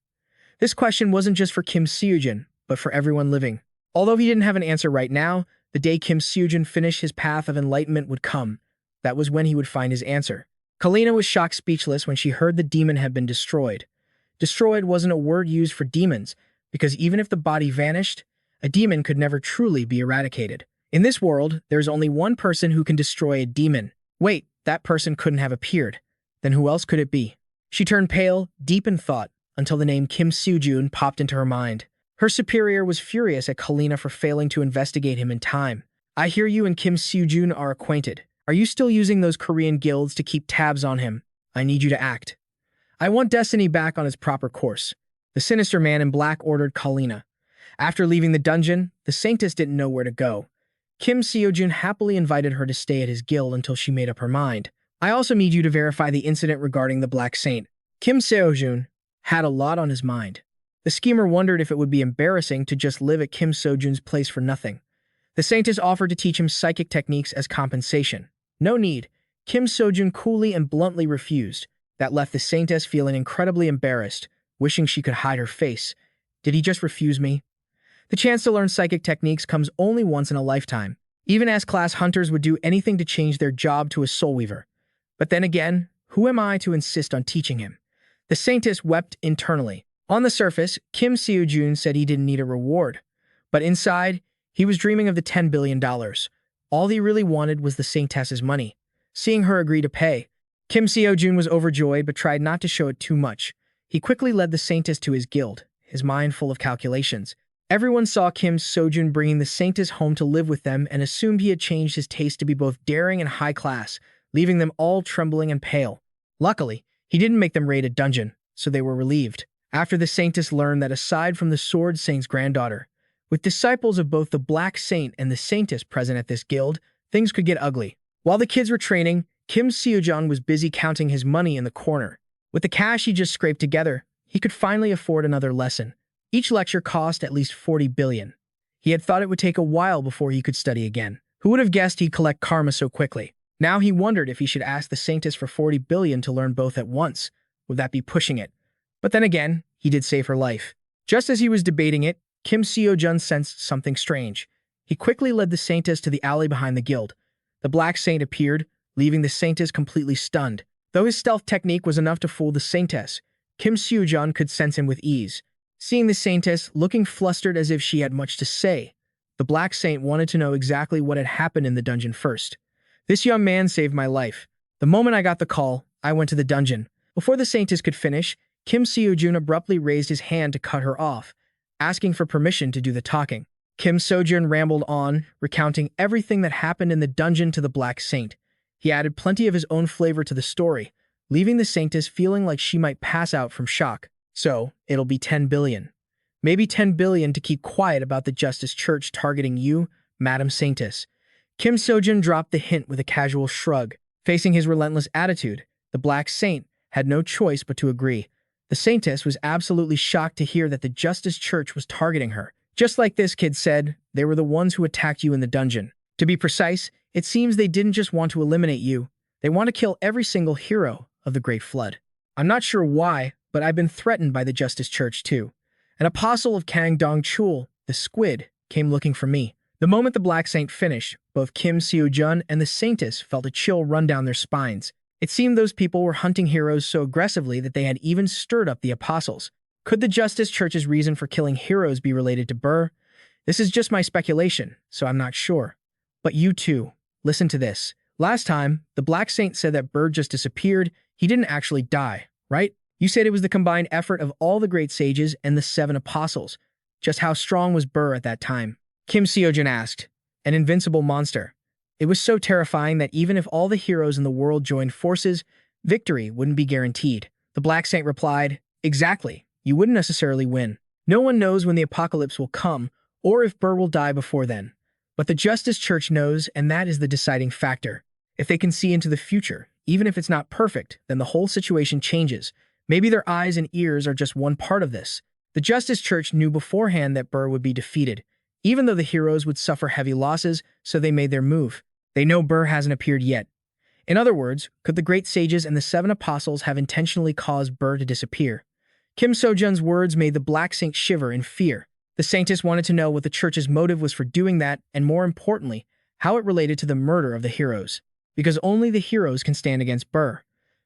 This question wasn't just for Kim Seojun, but for everyone living. Although he didn't have an answer right now, the day Kim Seojun finished his path of enlightenment would come. That was when he would find his answer. Kalina was shocked speechless when she heard the demon had been destroyed. Destroyed wasn't a word used for demons, because even if the body vanished, a demon could never truly be eradicated. In this world, there's only one person who can destroy a demon. Wait, that person couldn't have appeared. Then who else could it be? She turned pale, deep in thought, until the name Kim Seojun popped into her mind. Her superior was furious at Kalina for failing to investigate him in time. I hear you and Kim Seojun are acquainted. Are you still using those Korean guilds to keep tabs on him? I need you to act. I want Destiny back on its proper course. The sinister man in black ordered Kalina. After leaving the dungeon, the saintess didn't know where to go. Kim Seojun happily invited her to stay at his guild until she made up her mind. I also need you to verify the incident regarding the Black Saint. Kim Seojun had a lot on his mind. The schemer wondered if it would be embarrassing to just live at Kim Seojun's place for nothing. The saintess offered to teach him psychic techniques as compensation. No need. Kim Seojun coolly and bluntly refused. That left the saintess feeling incredibly embarrassed, wishing she could hide her face. Did he just refuse me? The chance to learn psychic techniques comes only once in a lifetime. Even S-class hunters would do anything to change their job to a soul weaver. But then again, who am I to insist on teaching him? The saintess wept internally. On the surface, Kim Seojun said he didn't need a reward. But inside, he was dreaming of the $10 billion. All he really wanted was the saintess's money. Seeing her agree to pay, Kim Seojun was overjoyed but tried not to show it too much. He quickly led the saintess to his guild, his mind full of calculations. Everyone saw Kim Seojun bringing the saintess home to live with them and assumed he had changed his taste to be both daring and high class, leaving them all trembling and pale. Luckily, he didn't make them raid a dungeon, so they were relieved. After the saintess learned that aside from the Sword Saint's granddaughter, with disciples of both the Black Saint and the saintess present at this guild, things could get ugly. While the kids were training, Kim Seojun was busy counting his money in the corner. With the cash he just scraped together, he could finally afford another lesson. Each lecture cost at least 40 billion. He had thought it would take a while before he could study again. Who would have guessed he'd collect karma so quickly? Now he wondered if he should ask the saintess for 40 billion to learn both at once. Would that be pushing it? But then again, he did save her life. Just as he was debating it, Kim Seojun sensed something strange. He quickly led the saintess to the alley behind the guild. The Black Saint appeared, leaving the saintess completely stunned. Though his stealth technique was enough to fool the saintess, Kim Seojun could sense him with ease. Seeing the saintess looking flustered as if she had much to say, the Black Saint wanted to know exactly what had happened in the dungeon first. This young man saved my life. The moment I got the call, I went to the dungeon. Before the saintess could finish, Kim Seojun abruptly raised his hand to cut her off, asking for permission to do the talking. Kim Seojun rambled on, recounting everything that happened in the dungeon to the Black Saint. He added plenty of his own flavor to the story, leaving the saintess feeling like she might pass out from shock. So, it'll be 10 billion. Maybe 10 billion to keep quiet about the Justice Church targeting you, Madam Saintess. Kim Seojun dropped the hint with a casual shrug. Facing his relentless attitude, the Black Saint had no choice but to agree. The Saintess was absolutely shocked to hear that the Justice Church was targeting her. Just like this kid said, they were the ones who attacked you in the dungeon. To be precise, it seems they didn't just want to eliminate you. They want to kill every single hero of the Great Flood. I'm not sure why, but I've been threatened by the Justice Church too. An apostle of Kang Dong-chul, the squid, came looking for me. The moment the Black Saint finished, both Kim Seojun and the Saintess felt a chill run down their spines. It seemed those people were hunting heroes so aggressively that they had even stirred up the apostles. Could the Justice Church's reason for killing heroes be related to Burr? This is just my speculation, so I'm not sure. But you too, listen to this. Last time, the Black Saint said that Burr just disappeared. He didn't actually die, right? You said it was the combined effort of all the great sages and the 7 apostles. Just how strong was Burr at that time? Kim Seojun asked. An invincible monster. It was so terrifying that even if all the heroes in the world joined forces, victory wouldn't be guaranteed. The Black Saint replied, exactly. You wouldn't necessarily win. No one knows when the apocalypse will come, or if Burr will die before then. But the Justice Church knows, and that is the deciding factor. If they can see into the future, even if it's not perfect, then the whole situation changes. Maybe their eyes and ears are just one part of this. The Justice Church knew beforehand that Burr would be defeated, even though the heroes would suffer heavy losses, so they made their move. They know Burr hasn't appeared yet. In other words, could the great sages and the 7 apostles have intentionally caused Burr to disappear? Kim Seojun's words made the Black Saint shiver in fear. The Saintess wanted to know what the Church's motive was for doing that, and more importantly, how it related to the murder of the heroes. Because only the heroes can stand against Burr.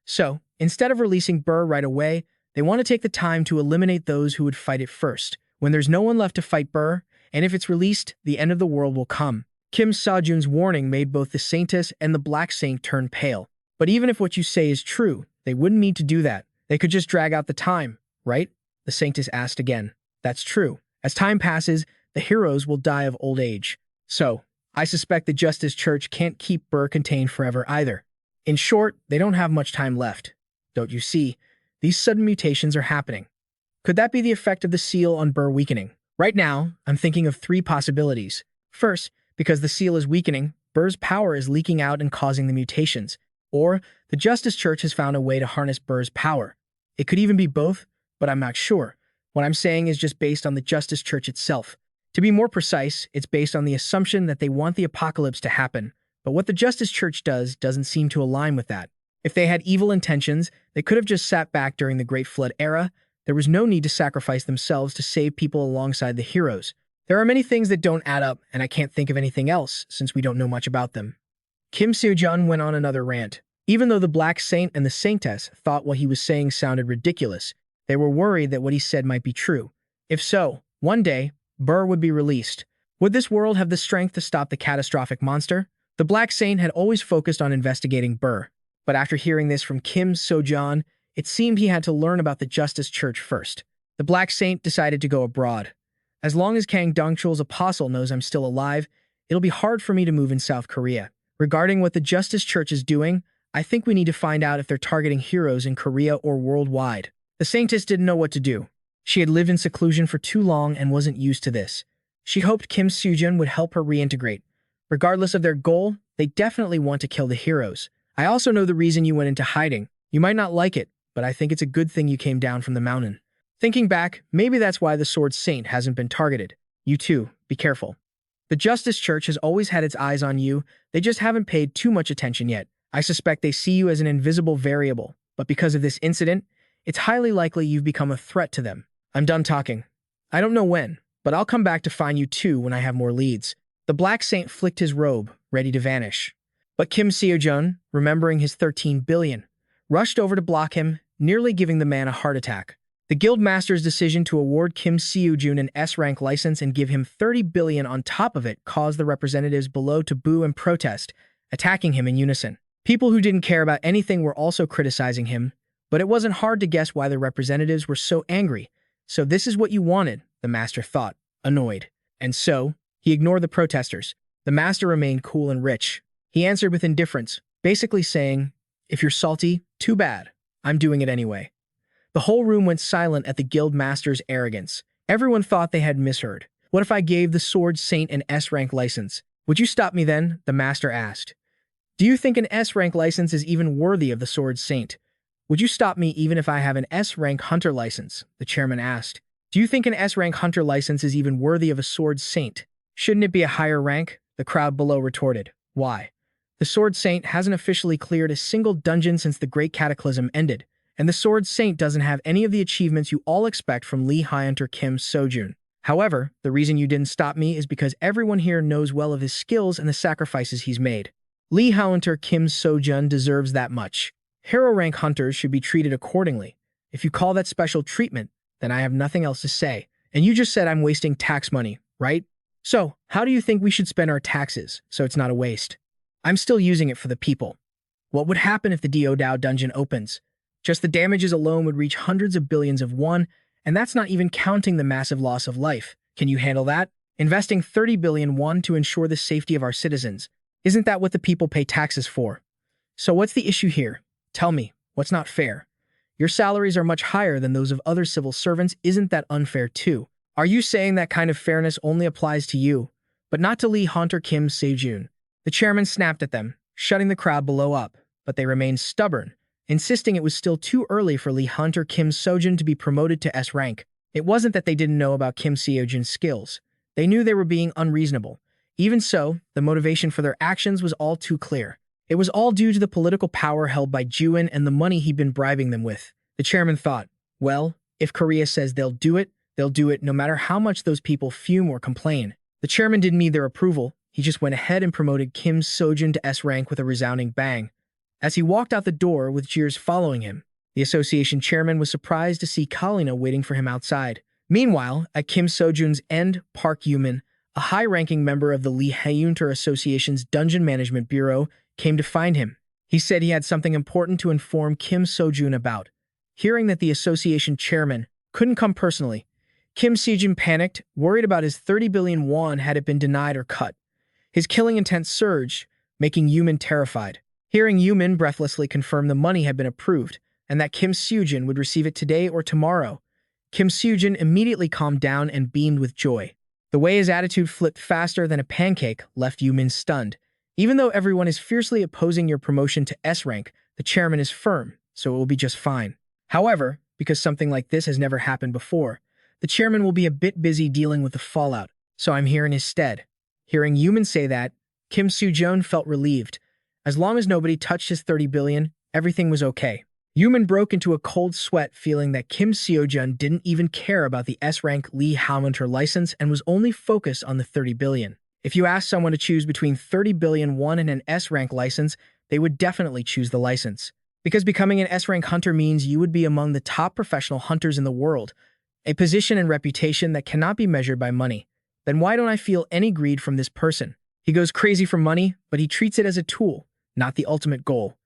So, instead of releasing Burr right away, they want to take the time to eliminate those who would fight it first. When there's no one left to fight Burr, and if it's released, the end of the world will come. Kim Seojun's warning made both the Saintess and the Black Saint turn pale. But even if what you say is true, they wouldn't need to do that. They could just drag out the time, right? The Saintess asked again. That's true. As time passes, the heroes will die of old age. So, I suspect the Justice Church can't keep Burr contained forever either. In short, they don't have much time left. Don't you see? These sudden mutations are happening. Could that be the effect of the seal on Burr weakening? Right now, I'm thinking of 3 possibilities. First, because the seal is weakening, Burr's power is leaking out and causing the mutations. Or, the Justice Church has found a way to harness Burr's power. It could even be both, but I'm not sure. What I'm saying is just based on the Justice Church itself. To be more precise, it's based on the assumption that they want the apocalypse to happen, but what the Justice Church does doesn't seem to align with that. If they had evil intentions, they could have just sat back during the Great Flood era. There was no need to sacrifice themselves to save people alongside the heroes. There are many things that don't add up, and I can't think of anything else since we don't know much about them. Kim Seojun went on another rant. Even though the Black Saint and the Saintess thought what he was saying sounded ridiculous, they were worried that what he said might be true. If so, one day, Burr would be released. Would this world have the strength to stop the catastrophic monster? The Black Saint had always focused on investigating Burr, but after hearing this from Kim Seojun, it seemed he had to learn about the Justice Church first. The Black Saint decided to go abroad. As long as Kang Dongchul's apostle knows I'm still alive, it'll be hard for me to move in South Korea. Regarding what the Justice Church is doing, I think we need to find out if they're targeting heroes in Korea or worldwide. The Saintess didn't know what to do. She had lived in seclusion for too long and wasn't used to this. She hoped Kim Seojun would help her reintegrate. Regardless of their goal, they definitely want to kill the heroes. I also know the reason you went into hiding. You might not like it, but I think it's a good thing you came down from the mountain. Thinking back, maybe that's why the Sword Saint hasn't been targeted. You too, be careful. The Justice Church has always had its eyes on you, they just haven't paid too much attention yet. I suspect they see you as an invisible variable, but because of this incident, it's highly likely you've become a threat to them. I'm done talking. I don't know when, but I'll come back to find you too when I have more leads. The Black Saint flicked his robe, ready to vanish. But Kim Seojun, remembering his 13 billion, rushed over to block him, nearly giving the man a heart attack. The Guildmaster's decision to award Kim Seojun an S-rank license and give him 30 billion on top of it caused the representatives below to boo and protest, attacking him in unison. People who didn't care about anything were also criticizing him, but it wasn't hard to guess why the representatives were so angry. So this is what you wanted, the master thought, annoyed. And so, he ignored the protesters. The master remained cool and rich. He answered with indifference, basically saying, if you're salty, too bad. I'm doing it anyway. The whole room went silent at the guild master's arrogance. Everyone thought they had misheard. What if I gave the Sword Saint an S-rank license? Would you stop me then? The master asked. Do you think an S-rank license is even worthy of the Sword Saint? Would you stop me even if I have an S-rank hunter license? The chairman asked. Do you think an S-rank hunter license is even worthy of a Sword Saint? Shouldn't it be a higher rank? The crowd below retorted. Why? The Sword Saint hasn't officially cleared a single dungeon since the Great Cataclysm ended, and the Sword Saint doesn't have any of the achievements you all expect from Lee High-Hunter Kim Seojun. However, the reason you didn't stop me is because everyone here knows well of his skills and the sacrifices he's made. Lee High-Hunter Kim Seojun deserves that much. Hero rank hunters should be treated accordingly. If you call that special treatment, then I have nothing else to say. And you just said I'm wasting tax money, right? So, how do you think we should spend our taxes so it's not a waste? I'm still using it for the people. What would happen if the Diodao dungeon opens? Just the damages alone would reach hundreds of billions of won, and that's not even counting the massive loss of life. Can you handle that? Investing 30 billion won to ensure the safety of our citizens. Isn't that what the people pay taxes for? So what's the issue here? Tell me, what's not fair? Your salaries are much higher than those of other civil servants. Isn't that unfair too? Are you saying that kind of fairness only applies to you, but not to Lee High-Hunter Kim Seojun? The chairman snapped at them, shutting the crowd below up, but they remained stubborn, insisting it was still too early for Lee High-Hunter Kim Seojun to be promoted to S rank. It wasn't that they didn't know about Kim Seojun's skills. They knew they were being unreasonable. Even so, the motivation for their actions was all too clear. It was all due to the political power held by Juin and the money he'd been bribing them with. The chairman thought, well, if Korea says they'll do it no matter how much those people fume or complain. The chairman didn't need their approval. He just went ahead and promoted Kim Seojun to S rank with a resounding bang. As he walked out the door with jeers following him, the association chairman was surprised to see Kalina waiting for him outside. Meanwhile, at Kim Seojun's end, Park Yumin, a high-ranking member of the Lee Hyunter Association's Dungeon Management Bureau, came to find him. He said he had something important to inform Kim Seojun about. Hearing that the association chairman couldn't come personally, Kim Seojun panicked, worried about his 30 billion won had it been denied or cut. His killing intent surged, making Yumin terrified. Hearing Yumin breathlessly confirm the money had been approved and that Kim Seojun would receive it today or tomorrow, Kim Seojun immediately calmed down and beamed with joy. The way his attitude flipped faster than a pancake left Yumin stunned. Even though everyone is fiercely opposing your promotion to S-Rank, the chairman is firm, so it will be just fine. However, because something like this has never happened before, the chairman will be a bit busy dealing with the fallout, so I'm here in his stead. Hearing Yumin say that, Kim Seojun felt relieved. As long as nobody touched his 30 billion, everything was okay. Yumin broke into a cold sweat feeling that Kim Seojun didn't even care about the S-Rank Lee Hyunter license and was only focused on the 30 billion. If you asked someone to choose between 30 billion won and an S-Rank license, they would definitely choose the license. Because becoming an S-Rank hunter means you would be among the top professional hunters in the world, a position and reputation that cannot be measured by money. Then why don't I feel any greed from this person? He goes crazy for money, but he treats it as a tool, not the ultimate goal.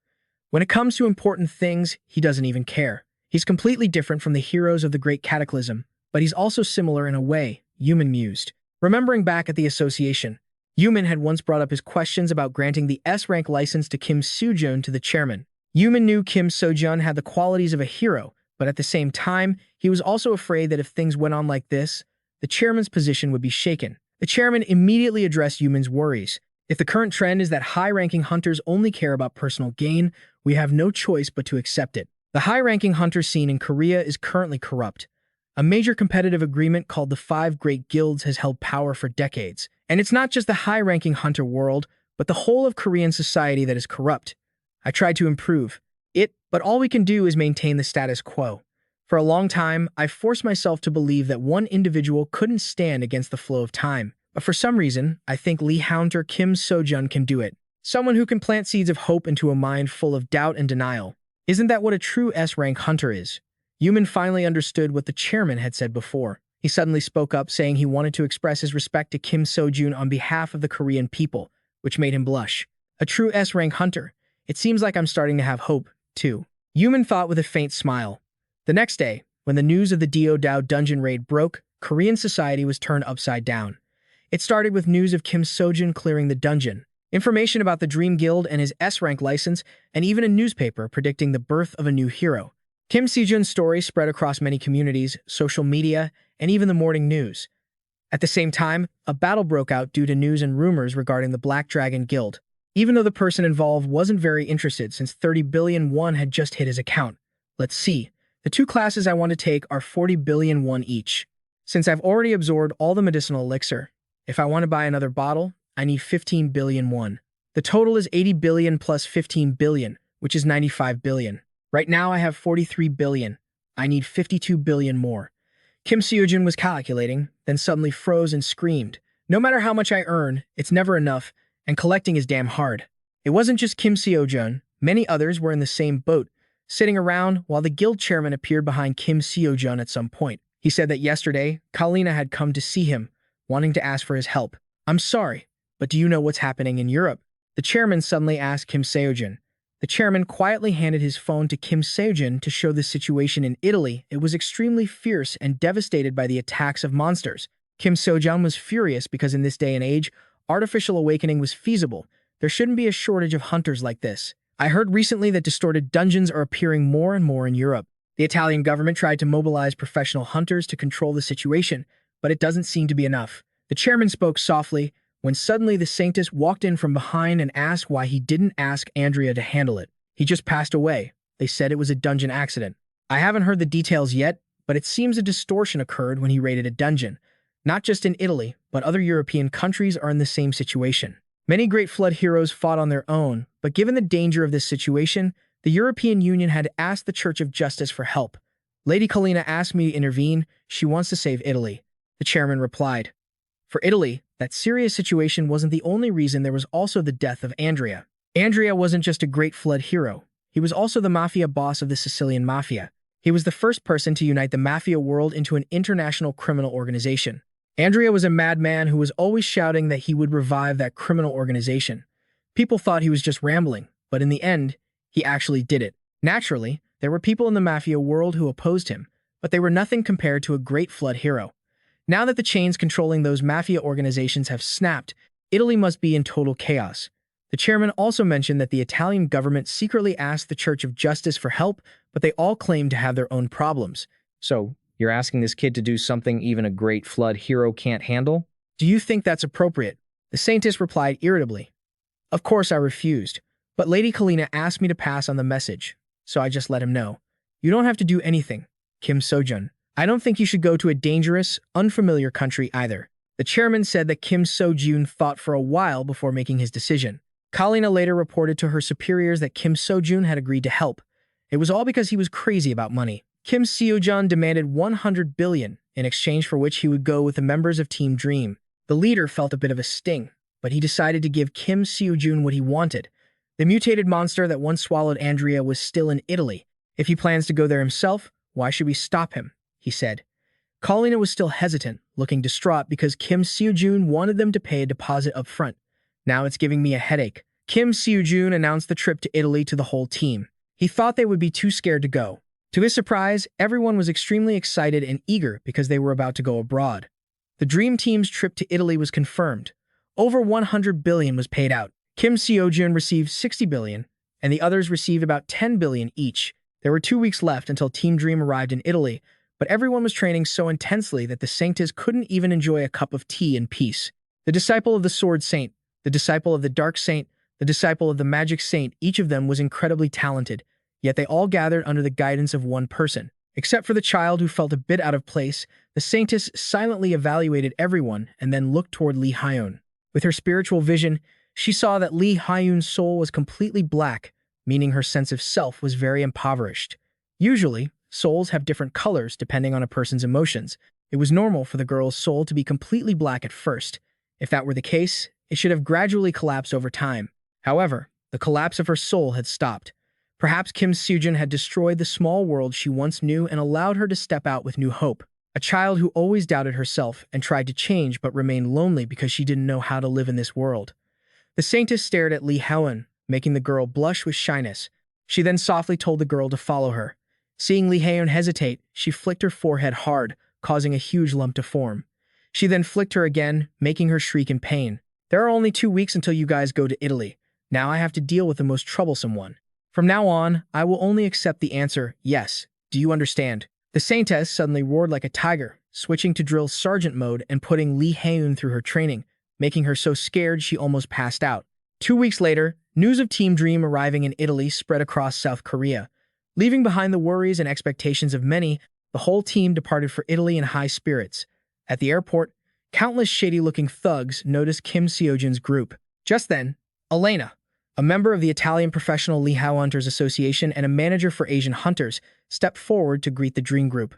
When it comes to important things, he doesn't even care. He's completely different from the heroes of the Great Cataclysm, but he's also similar in a way, Yumin mused. Remembering back at the association, Yumin had once brought up his questions about granting the S-Rank license to Kim Seojun to the chairman. Yumin knew Kim Seojun had the qualities of a hero, but at the same time, he was also afraid that if things went on like this, the chairman's position would be shaken. The chairman immediately addressed Yumin's worries. If the current trend is that high-ranking hunters only care about personal gain, we have no choice but to accept it. The high-ranking hunter scene in Korea is currently corrupt. A major competitive agreement called the Five Great Guilds has held power for decades. And it's not just the high-ranking hunter world, but the whole of Korean society that is corrupt. I tried to improve it, but all we can do is maintain the status quo. For a long time, I forced myself to believe that one individual couldn't stand against the flow of time. But for some reason, I think Lee Hyunter Kim Seojun can do it. Someone who can plant seeds of hope into a mind full of doubt and denial. Isn't that what a true S-Rank hunter is? Yumin finally understood what the chairman had said before. He suddenly spoke up, saying he wanted to express his respect to Kim Seojun on behalf of the Korean people, which made him blush. A true S-Rank hunter. It seems like I'm starting to have hope, too. Yumin thought with a faint smile. The next day, when the news of the Dao dungeon raid broke, Korean society was turned upside down. It started with news of Kim Seojun clearing the dungeon, information about the Dream Guild and his S-Rank license, and even a newspaper predicting the birth of a new hero. Kim Seojun's story spread across many communities, social media, and even the morning news. At the same time, a battle broke out due to news and rumors regarding the Black Dragon Guild, even though the person involved wasn't very interested since 30 billion won had just hit his account. Let's see. The two classes I want to take are 40 billion won each. Since I've already absorbed all the medicinal elixir, if I want to buy another bottle, I need 15 billion won. The total is 80 billion plus 15 billion, which is 95 billion. Right now I have 43 billion. I need 52 billion more. Kim Seojun was calculating, then suddenly froze and screamed. No matter how much I earn, it's never enough, and collecting is damn hard. It wasn't just Kim Seojun. Many others were in the same boat, sitting around while the guild chairman appeared behind Kim Seojun at some point. He said that yesterday, Kalina had come to see him, wanting to ask for his help. I'm sorry, but do you know what's happening in Europe? The chairman suddenly asked Kim Seojun. The chairman quietly handed his phone to Kim Seojun to show the situation in Italy. It was extremely fierce and devastated by the attacks of monsters. Kim Seojun was furious because in this day and age, artificial awakening was feasible. There shouldn't be a shortage of hunters like this. I heard recently that distorted dungeons are appearing more and more in Europe. The Italian government tried to mobilize professional hunters to control the situation, but it doesn't seem to be enough. The chairman spoke softly, when suddenly the Sanctus walked in from behind and asked why he didn't ask Andrea to handle it. He just passed away. They said it was a dungeon accident. I haven't heard the details yet, but it seems a distortion occurred when he raided a dungeon. Not just in Italy, but other European countries are in the same situation. Many Great Flood heroes fought on their own, but given the danger of this situation, the European Union had asked the Church of Justice for help. Lady Kalina asked me to intervene. She wants to save Italy. The chairman replied. For Italy, that serious situation wasn't the only reason. There was also the death of Andrea. Andrea wasn't just a Great Flood hero. He was also the mafia boss of the Sicilian mafia. He was the first person to unite the mafia world into an international criminal organization. Andrea was a madman who was always shouting that he would revive that criminal organization. People thought he was just rambling, but in the end, he actually did it. Naturally, there were people in the mafia world who opposed him, but they were nothing compared to a great flood hero. Now that the chains controlling those mafia organizations have snapped, Italy must be in total chaos. The chairman also mentioned that the Italian government secretly asked the Church of Justice for help, but they all claimed to have their own problems. So, you're asking this kid to do something even a great flood hero can't handle? Do you think that's appropriate? The Saintess replied irritably. Of course I refused, but Lady Kalina asked me to pass on the message, so I just let him know. You don't have to do anything, Kim Seojun. I don't think you should go to a dangerous, unfamiliar country either. The chairman said that Kim Seojun thought for a while before making his decision. Kalina later reported to her superiors that Kim Seojun had agreed to help. It was all because he was crazy about money. Kim Seojun demanded 100 billion, in exchange for which he would go with the members of Team Dream. The leader felt a bit of a sting, but he decided to give Kim Seojun what he wanted. The mutated monster that once swallowed Andrea was still in Italy. If he plans to go there himself, why should we stop him? He said. Kalina was still hesitant, looking distraught because Kim Seojun wanted them to pay a deposit up front. Now it's giving me a headache. Kim Seojun announced the trip to Italy to the whole team. He thought they would be too scared to go. To his surprise, everyone was extremely excited and eager because they were about to go abroad. The Dream Team's trip to Italy was confirmed. Over 100 billion was paid out. Kim Seojun received 60 billion, and the others received about 10 billion each. There were 2 weeks left until Team Dream arrived in Italy, but everyone was training so intensely that the Saintess couldn't even enjoy a cup of tea in peace. The disciple of the Sword Saint, the disciple of the Dark Saint, the disciple of the Magic Saint, each of them was incredibly talented, yet they all gathered under the guidance of one person. Except for the child who felt a bit out of place, the Saintess silently evaluated everyone and then looked toward Lee Hyun. With her spiritual vision, she saw that Lee Hyun's soul was completely black, meaning her sense of self was very impoverished. Usually, souls have different colors depending on a person's emotions. It was normal for the girl's soul to be completely black at first. If that were the case, it should have gradually collapsed over time. However, the collapse of her soul had stopped. Perhaps Kim Seojun had destroyed the small world she once knew and allowed her to step out with new hope. A child who always doubted herself and tried to change but remained lonely because she didn't know how to live in this world. The Saintess stared at Lee Hyun, making the girl blush with shyness. She then softly told the girl to follow her. Seeing Lee Hyun hesitate, she flicked her forehead hard, causing a huge lump to form. She then flicked her again, making her shriek in pain. There are only 2 weeks until you guys go to Italy. Now I have to deal with the most troublesome one. From now on, I will only accept the answer, yes. Do you understand? The Saintess suddenly roared like a tiger, switching to drill sergeant mode and putting Lee Hyun through her training, making her so scared she almost passed out. 2 weeks later, news of Team Dream arriving in Italy spread across South Korea. Leaving behind the worries and expectations of many, the whole team departed for Italy in high spirits. At the airport, countless shady-looking thugs noticed Kim Seojun's group. Just then, Elena, a member of the Italian Professional Lee Hunters Association and a manager for Asian hunters, stepped forward to greet the Dream Group.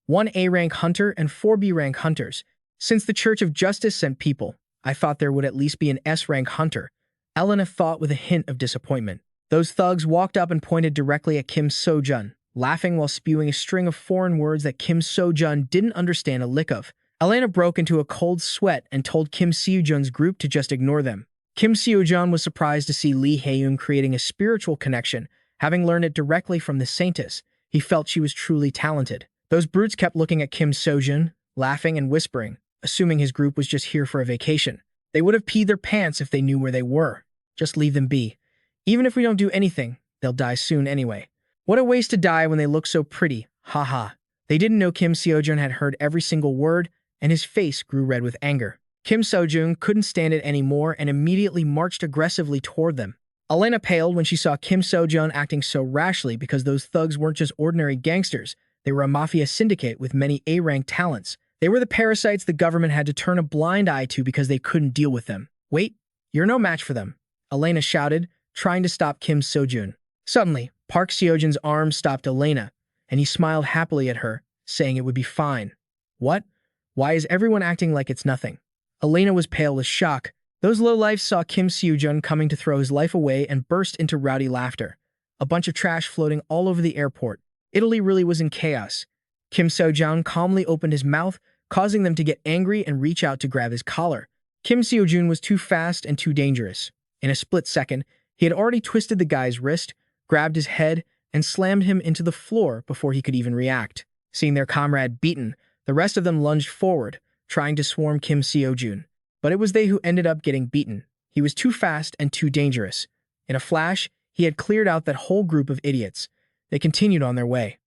1 A-rank hunter and 4 B-rank hunters. Since the Church of Justice sent people, I thought there would at least be an S-rank hunter. Elena thought with a hint of disappointment. Those thugs walked up and pointed directly at Kim Seojun, laughing while spewing a string of foreign words that Kim Seojun didn't understand a lick of. Elena broke into a cold sweat and told Kim Seojun's group to just ignore them. Kim Seojun was surprised to see Lee Hyun creating a spiritual connection, having learned it directly from the Saintess. He felt she was truly talented. Those brutes kept looking at Kim Seojun, laughing and whispering, assuming his group was just here for a vacation. They would have peed their pants if they knew where they were. Just leave them be. Even if we don't do anything, they'll die soon anyway. What a waste to die when they look so pretty, haha. They didn't know Kim Seojun had heard every single word, and his face grew red with anger. Kim Seojun couldn't stand it anymore and immediately marched aggressively toward them. Elena paled when she saw Kim Seojun acting so rashly because those thugs weren't just ordinary gangsters. They were a mafia syndicate with many A-rank talents. They were the parasites the government had to turn a blind eye to because they couldn't deal with them. Wait, you're no match for them, Elena shouted, trying to stop Kim Seojun. Suddenly, Park Seojun's arm stopped Elena, and he smiled happily at her, saying it would be fine. What? Why is everyone acting like it's nothing? Elena was pale with shock. Those lowlifes saw Kim Seojun coming to throw his life away and burst into rowdy laughter. A bunch of trash floating all over the airport. Italy really was in chaos. Kim Seojun calmly opened his mouth, causing them to get angry and reach out to grab his collar. Kim Seojun was too fast and too dangerous. In a split second, he had already twisted the guy's wrist, grabbed his head, and slammed him into the floor before he could even react. Seeing their comrade beaten, the rest of them lunged forward, trying to swarm Kim Seojun. But it was they who ended up getting beaten. He was too fast and too dangerous. In a flash, he had cleared out that whole group of idiots. They continued on their way.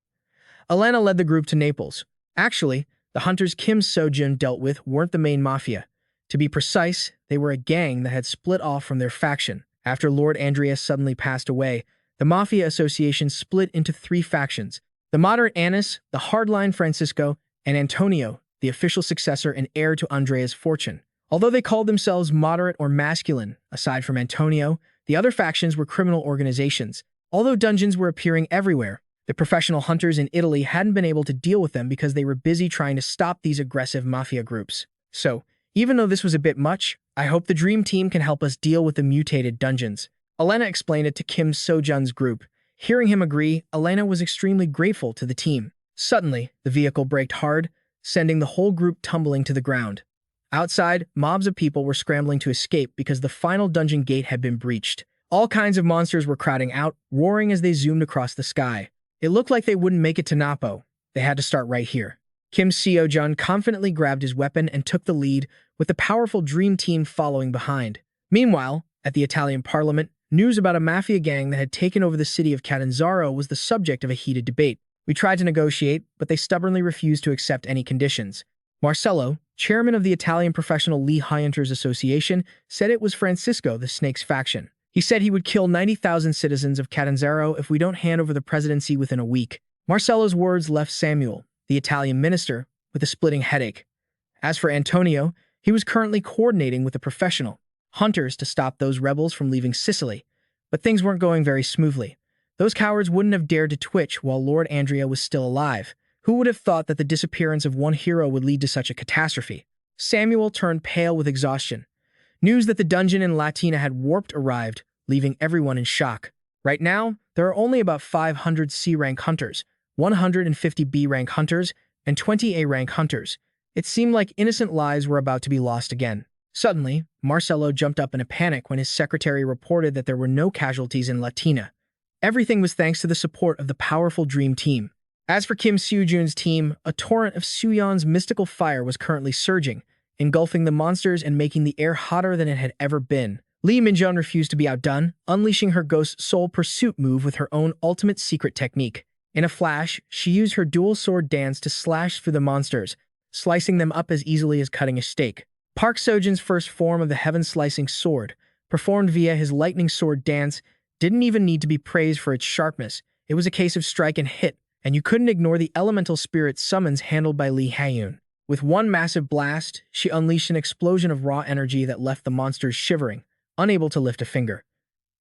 Elena led the group to Naples. Actually, the hunters Kim Seojun dealt with weren't the main mafia. To be precise, they were a gang that had split off from their faction. After Lord Andreas suddenly passed away, the Mafia Association split into 3 factions: the moderate Annis, the hardline Francisco, and Antonio, the official successor and heir to Andrea's fortune. Although they called themselves moderate or masculine, aside from Antonio, the other factions were criminal organizations. Although dungeons were appearing everywhere, the professional hunters in Italy hadn't been able to deal with them because they were busy trying to stop these aggressive mafia groups. So, even though this was a bit much, I hope the Dream Team can help us deal with the mutated dungeons. Elena explained it to Kim Sojun's group. Hearing him agree, Elena was extremely grateful to the team. Suddenly, the vehicle braked hard, sending the whole group tumbling to the ground. Outside, mobs of people were scrambling to escape because the final dungeon gate had been breached. All kinds of monsters were crowding out, roaring as they zoomed across the sky. It looked like they wouldn't make it to Napo. They had to start right here. Kim Seojun confidently grabbed his weapon and took the lead, with the powerful Dream Team following behind. Meanwhile, at the Italian Parliament, news about a mafia gang that had taken over the city of Catanzaro was the subject of a heated debate. We tried to negotiate, but they stubbornly refused to accept any conditions. Marcello, chairman of the Italian Professional Lee Hunters Association, said it was Francisco, the Snake's faction. He said he would kill 90,000 citizens of Catanzaro if we don't hand over the presidency within a week. Marcello's words left Samuel, the Italian minister, with a splitting headache. As for Antonio, he was currently coordinating with the professional hunters to stop those rebels from leaving Sicily, but things weren't going very smoothly. Those cowards wouldn't have dared to twitch while Lord Andrea was still alive. Who would have thought that the disappearance of one hero would lead to such a catastrophe? Samuel turned pale with exhaustion. News that the dungeon in Latina had warped arrived, leaving everyone in shock. Right now, there are only about 500 C-rank hunters, 150 B-rank hunters, and 20 A-rank hunters. It seemed like innocent lives were about to be lost again. Suddenly, Marcello jumped up in a panic when his secretary reported that there were no casualties in Latina. Everything was thanks to the support of the powerful Dream Team. As for Kim Seojun's team, a torrent of Suyeon's mystical fire was currently surging, engulfing the monsters and making the air hotter than it had ever been. Lee Minjun refused to be outdone, unleashing her Ghost Soul Pursuit move with her own ultimate secret technique. In a flash, she used her dual sword dance to slash through the monsters, slicing them up as easily as cutting a steak. Park Sojun's first form of the heaven-slicing sword, performed via his lightning sword dance, didn't even need to be praised for its sharpness. It was a case of strike and hit, and you couldn't ignore the elemental spirit summons handled by Lee Haeun. With one massive blast, she unleashed an explosion of raw energy that left the monsters shivering, unable to lift a finger.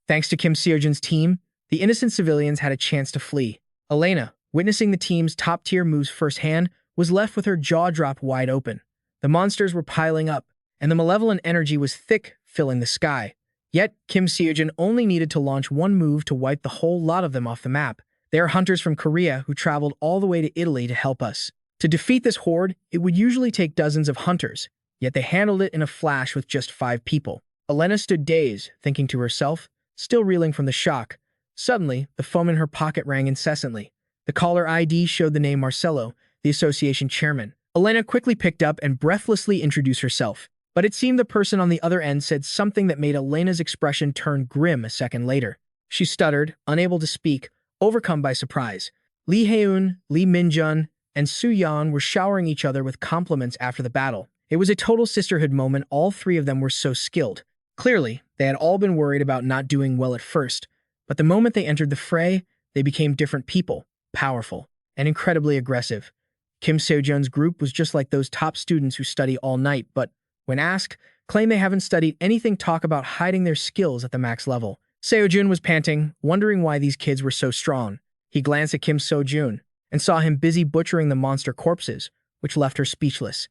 Thanks to Kim Seojun's team, the innocent civilians had a chance to flee. Elena, witnessing the team's top-tier moves firsthand, was left with her jaw dropped wide open. The monsters were piling up, and the malevolent energy was thick, filling the sky. Yet, Kim Seojun only needed to launch one move to wipe the whole lot of them off the map. They are hunters from Korea who traveled all the way to Italy to help us. To defeat this horde, it would usually take dozens of hunters, yet they handled it in a flash with just 5 people. Elena stood dazed, thinking to herself, still reeling from the shock. Suddenly, the phone in her pocket rang incessantly. The caller ID showed the name Marcello, the association chairman. Elena quickly picked up and breathlessly introduced herself. But it seemed the person on the other end said something that made Elena's expression turn grim a second later. She stuttered, unable to speak, overcome by surprise. Lee Haeun, Lee Minjun, and Suyeon were showering each other with compliments after the battle. It was a total sisterhood moment. All 3 of them were so skilled. Clearly, they had all been worried about not doing well at first, but the moment they entered the fray, they became different people, powerful, and incredibly aggressive. Kim Seojun's group was just like those top students who study all night, but when asked, claim they haven't studied anything, talk about hiding their skills at the max level. Seojun was panting, wondering why these kids were so strong. He glanced at Kim Seojun and saw him busy butchering the monster corpses, which left her speechless.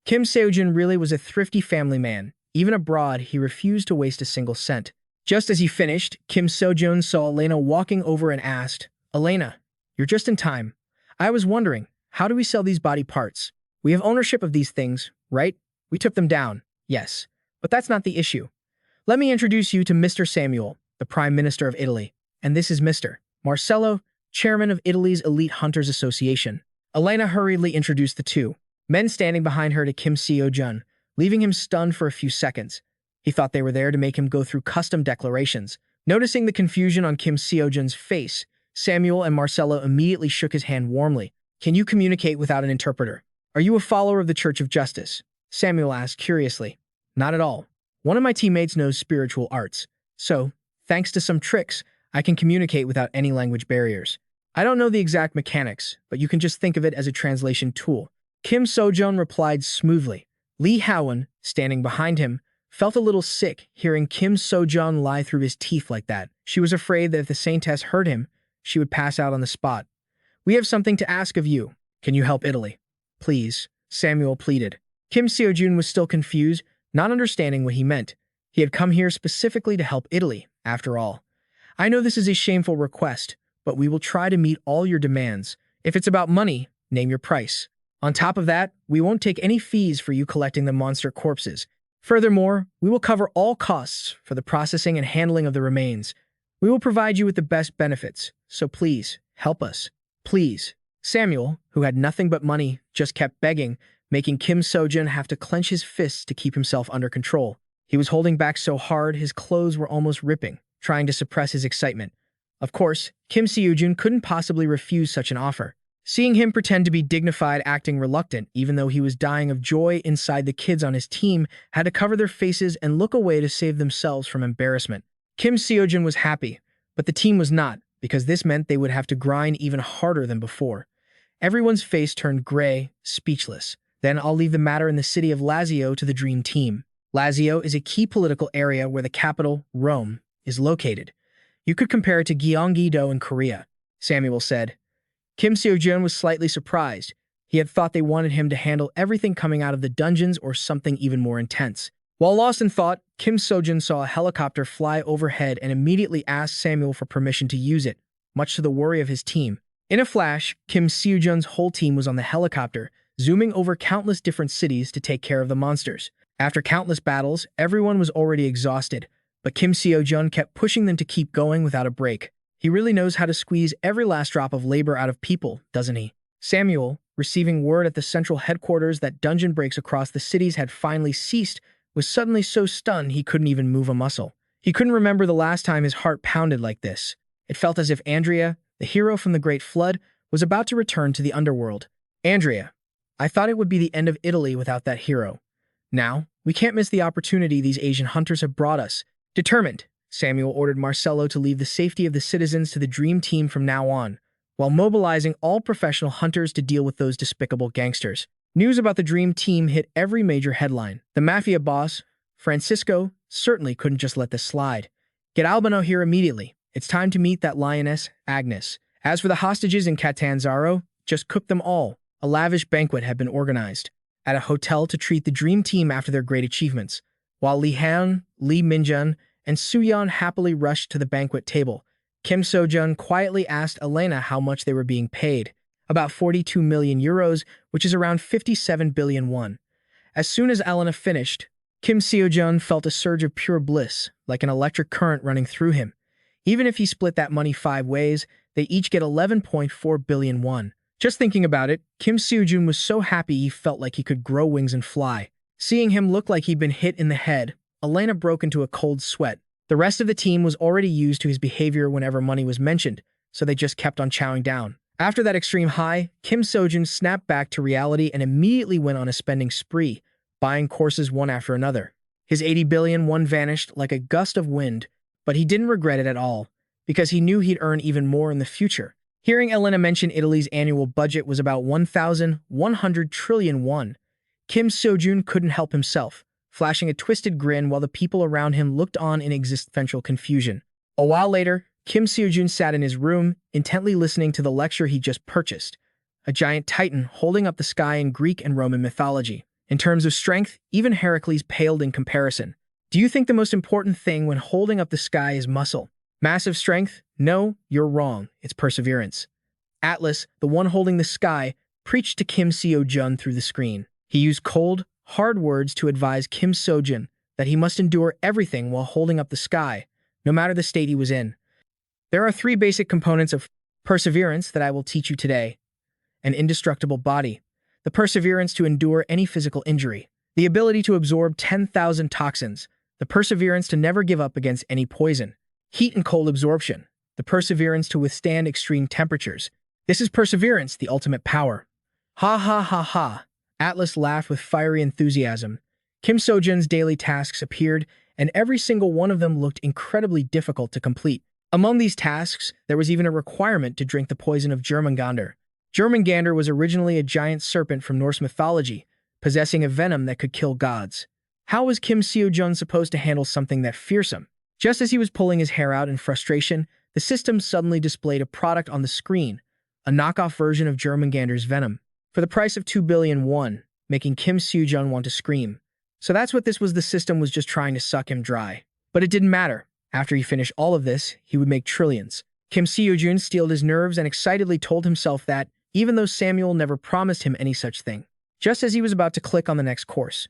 Kim Seojun really was a thrifty family man. Even abroad, he refused to waste a single cent. Just as he finished, Kim Seojun saw Elena walking over and asked, "Elena, you're just in time. I was wondering, how do we sell these body parts?" We have ownership of these things, right? We took them down, yes. But that's not the issue. Let me introduce you to Mr. Samuel, the Prime Minister of Italy. And this is Mr. Marcello, Chairman of Italy's Elite Hunters Association. Elena hurriedly introduced the two men standing behind her to Kim Seojun, leaving him stunned for a few seconds. He thought they were there to make him go through custom declarations. Noticing the confusion on Kim Seojun's face, Samuel and Marcello immediately shook his hand warmly. Can you communicate without an interpreter? Are you a follower of the Church of Justice? Samuel asked curiously. Not at all. One of my teammates knows spiritual arts. So, thanks to some tricks, I can communicate without any language barriers. I don't know the exact mechanics, but you can just think of it as a translation tool. Kim Seojun replied smoothly. Lee Howon, standing behind him, felt a little sick hearing Kim Seojun lie through his teeth like that. She was afraid that if the saintess heard him, she would pass out on the spot. We have something to ask of you. Can you help Italy? Please, Samuel pleaded. Kim Seojun was still confused, not understanding what he meant. He had come here specifically to help Italy, after all. I know this is a shameful request, but we will try to meet all your demands. If it's about money, name your price. On top of that, we won't take any fees for you collecting the monster corpses. Furthermore, we will cover all costs for the processing and handling of the remains. We will provide you with the best benefits, so please, help us. Please. Samuel, who had nothing but money, just kept begging, making Kim Seojun have to clench his fists to keep himself under control. He was holding back so hard his clothes were almost ripping, trying to suppress his excitement. Of course, Kim Seojun couldn't possibly refuse such an offer. Seeing him pretend to be dignified, acting reluctant, even though he was dying of joy inside, the kids on his team had to cover their faces and look away to save themselves from embarrassment. Kim Seojun was happy, but the team was not, because this meant they would have to grind even harder than before. Everyone's face turned gray, speechless. Then I'll leave the matter in the city of Lazio to the Dream Team. Lazio is a key political area where the capital, Rome, is located. You could compare it to Gyeonggi-do in Korea, Samuel said. Kim Seojun was slightly surprised. He had thought they wanted him to handle everything coming out of the dungeons or something even more intense. While lost in thought, Kim Seojun saw a helicopter fly overhead and immediately asked Samuel for permission to use it, much to the worry of his team. In a flash, Kim Seojun's whole team was on the helicopter, zooming over countless different cities to take care of the monsters. After countless battles, everyone was already exhausted, but Kim Seojun kept pushing them to keep going without a break. He really knows how to squeeze every last drop of labor out of people, doesn't he? Samuel, receiving word at the central headquarters that dungeon breaks across the cities had finally ceased, was suddenly so stunned he couldn't even move a muscle. He couldn't remember the last time his heart pounded like this. It felt as if Andrea, the hero from the Great Flood, was about to return to the underworld. Andrea, I thought it would be the end of Italy without that hero. Now, we can't miss the opportunity these Asian hunters have brought us. Determined, Samuel ordered Marcello to leave the safety of the citizens to the Dream Team from now on, while mobilizing all professional hunters to deal with those despicable gangsters. News about the Dream Team hit every major headline. The mafia boss, Francisco, certainly couldn't just let this slide. Get Albano here immediately. It's time to meet that lioness, Agnes. As for the hostages in Catanzaro, just cook them all. A lavish banquet had been organized at a hotel to treat the Dream Team after their great achievements. While Lee Han, Lee Minjun, and Suyeon happily rushed to the banquet table, Kim Seojun quietly asked Elena how much they were being paid. About 42 million euros, which is around 57 billion won. As soon as Elena finished, Kim Seojun felt a surge of pure bliss, like an electric current running through him. Even if he split that money 5 ways, they each get 11.4 billion won. Just thinking about it, Kim Seojun was so happy he felt like he could grow wings and fly. Seeing him look like he'd been hit in the head, Elena broke into a cold sweat. The rest of the team was already used to his behavior whenever money was mentioned, so they just kept on chowing down. After that extreme high, Kim Seojun snapped back to reality and immediately went on a spending spree, buying courses one after another. His 80 billion won vanished like a gust of wind, but he didn't regret it at all, because he knew he'd earn even more in the future. Hearing Elena mention Italy's annual budget was about 1,100 trillion won, Kim Seojun couldn't help himself, flashing a twisted grin while the people around him looked on in existential confusion. A while later, Kim Seojun sat in his room, intently listening to the lecture he just purchased. A giant titan holding up the sky in Greek and Roman mythology. In terms of strength, even Heracles paled in comparison. Do you think the most important thing when holding up the sky is muscle? Massive strength? No, you're wrong. It's perseverance. Atlas, the one holding the sky, preached to Kim Seojun through the screen. He used cold, hard words to advise Kim Seojun that he must endure everything while holding up the sky, no matter the state he was in. There are 3 basic components of perseverance that I will teach you today. An indestructible body, the perseverance to endure any physical injury, the ability to absorb 10,000 toxins, the perseverance to never give up against any poison, heat and cold absorption, the perseverance to withstand extreme temperatures. This is perseverance, the ultimate power. Ha ha ha ha. Atlas laughed with fiery enthusiasm. Kim Seojun's daily tasks appeared, and every single one of them looked incredibly difficult to complete. Among these tasks, there was even a requirement to drink the poison of Jörmungandr. Jörmungandr was originally a giant serpent from Norse mythology, possessing a venom that could kill gods. How was Kim Seojun supposed to handle something that fearsome? Just as he was pulling his hair out in frustration, the system suddenly displayed a product on the screen, a knockoff version of Jörmungandr's venom, for the price of 2 billion won, making Kim Seojun want to scream. So that's what this was. The system was just trying to suck him dry. But it didn't matter. After he finished all of this, he would make trillions. Kim Seojun steeled his nerves and excitedly told himself that, even though Samuel never promised him any such thing, just as he was about to click on the next course,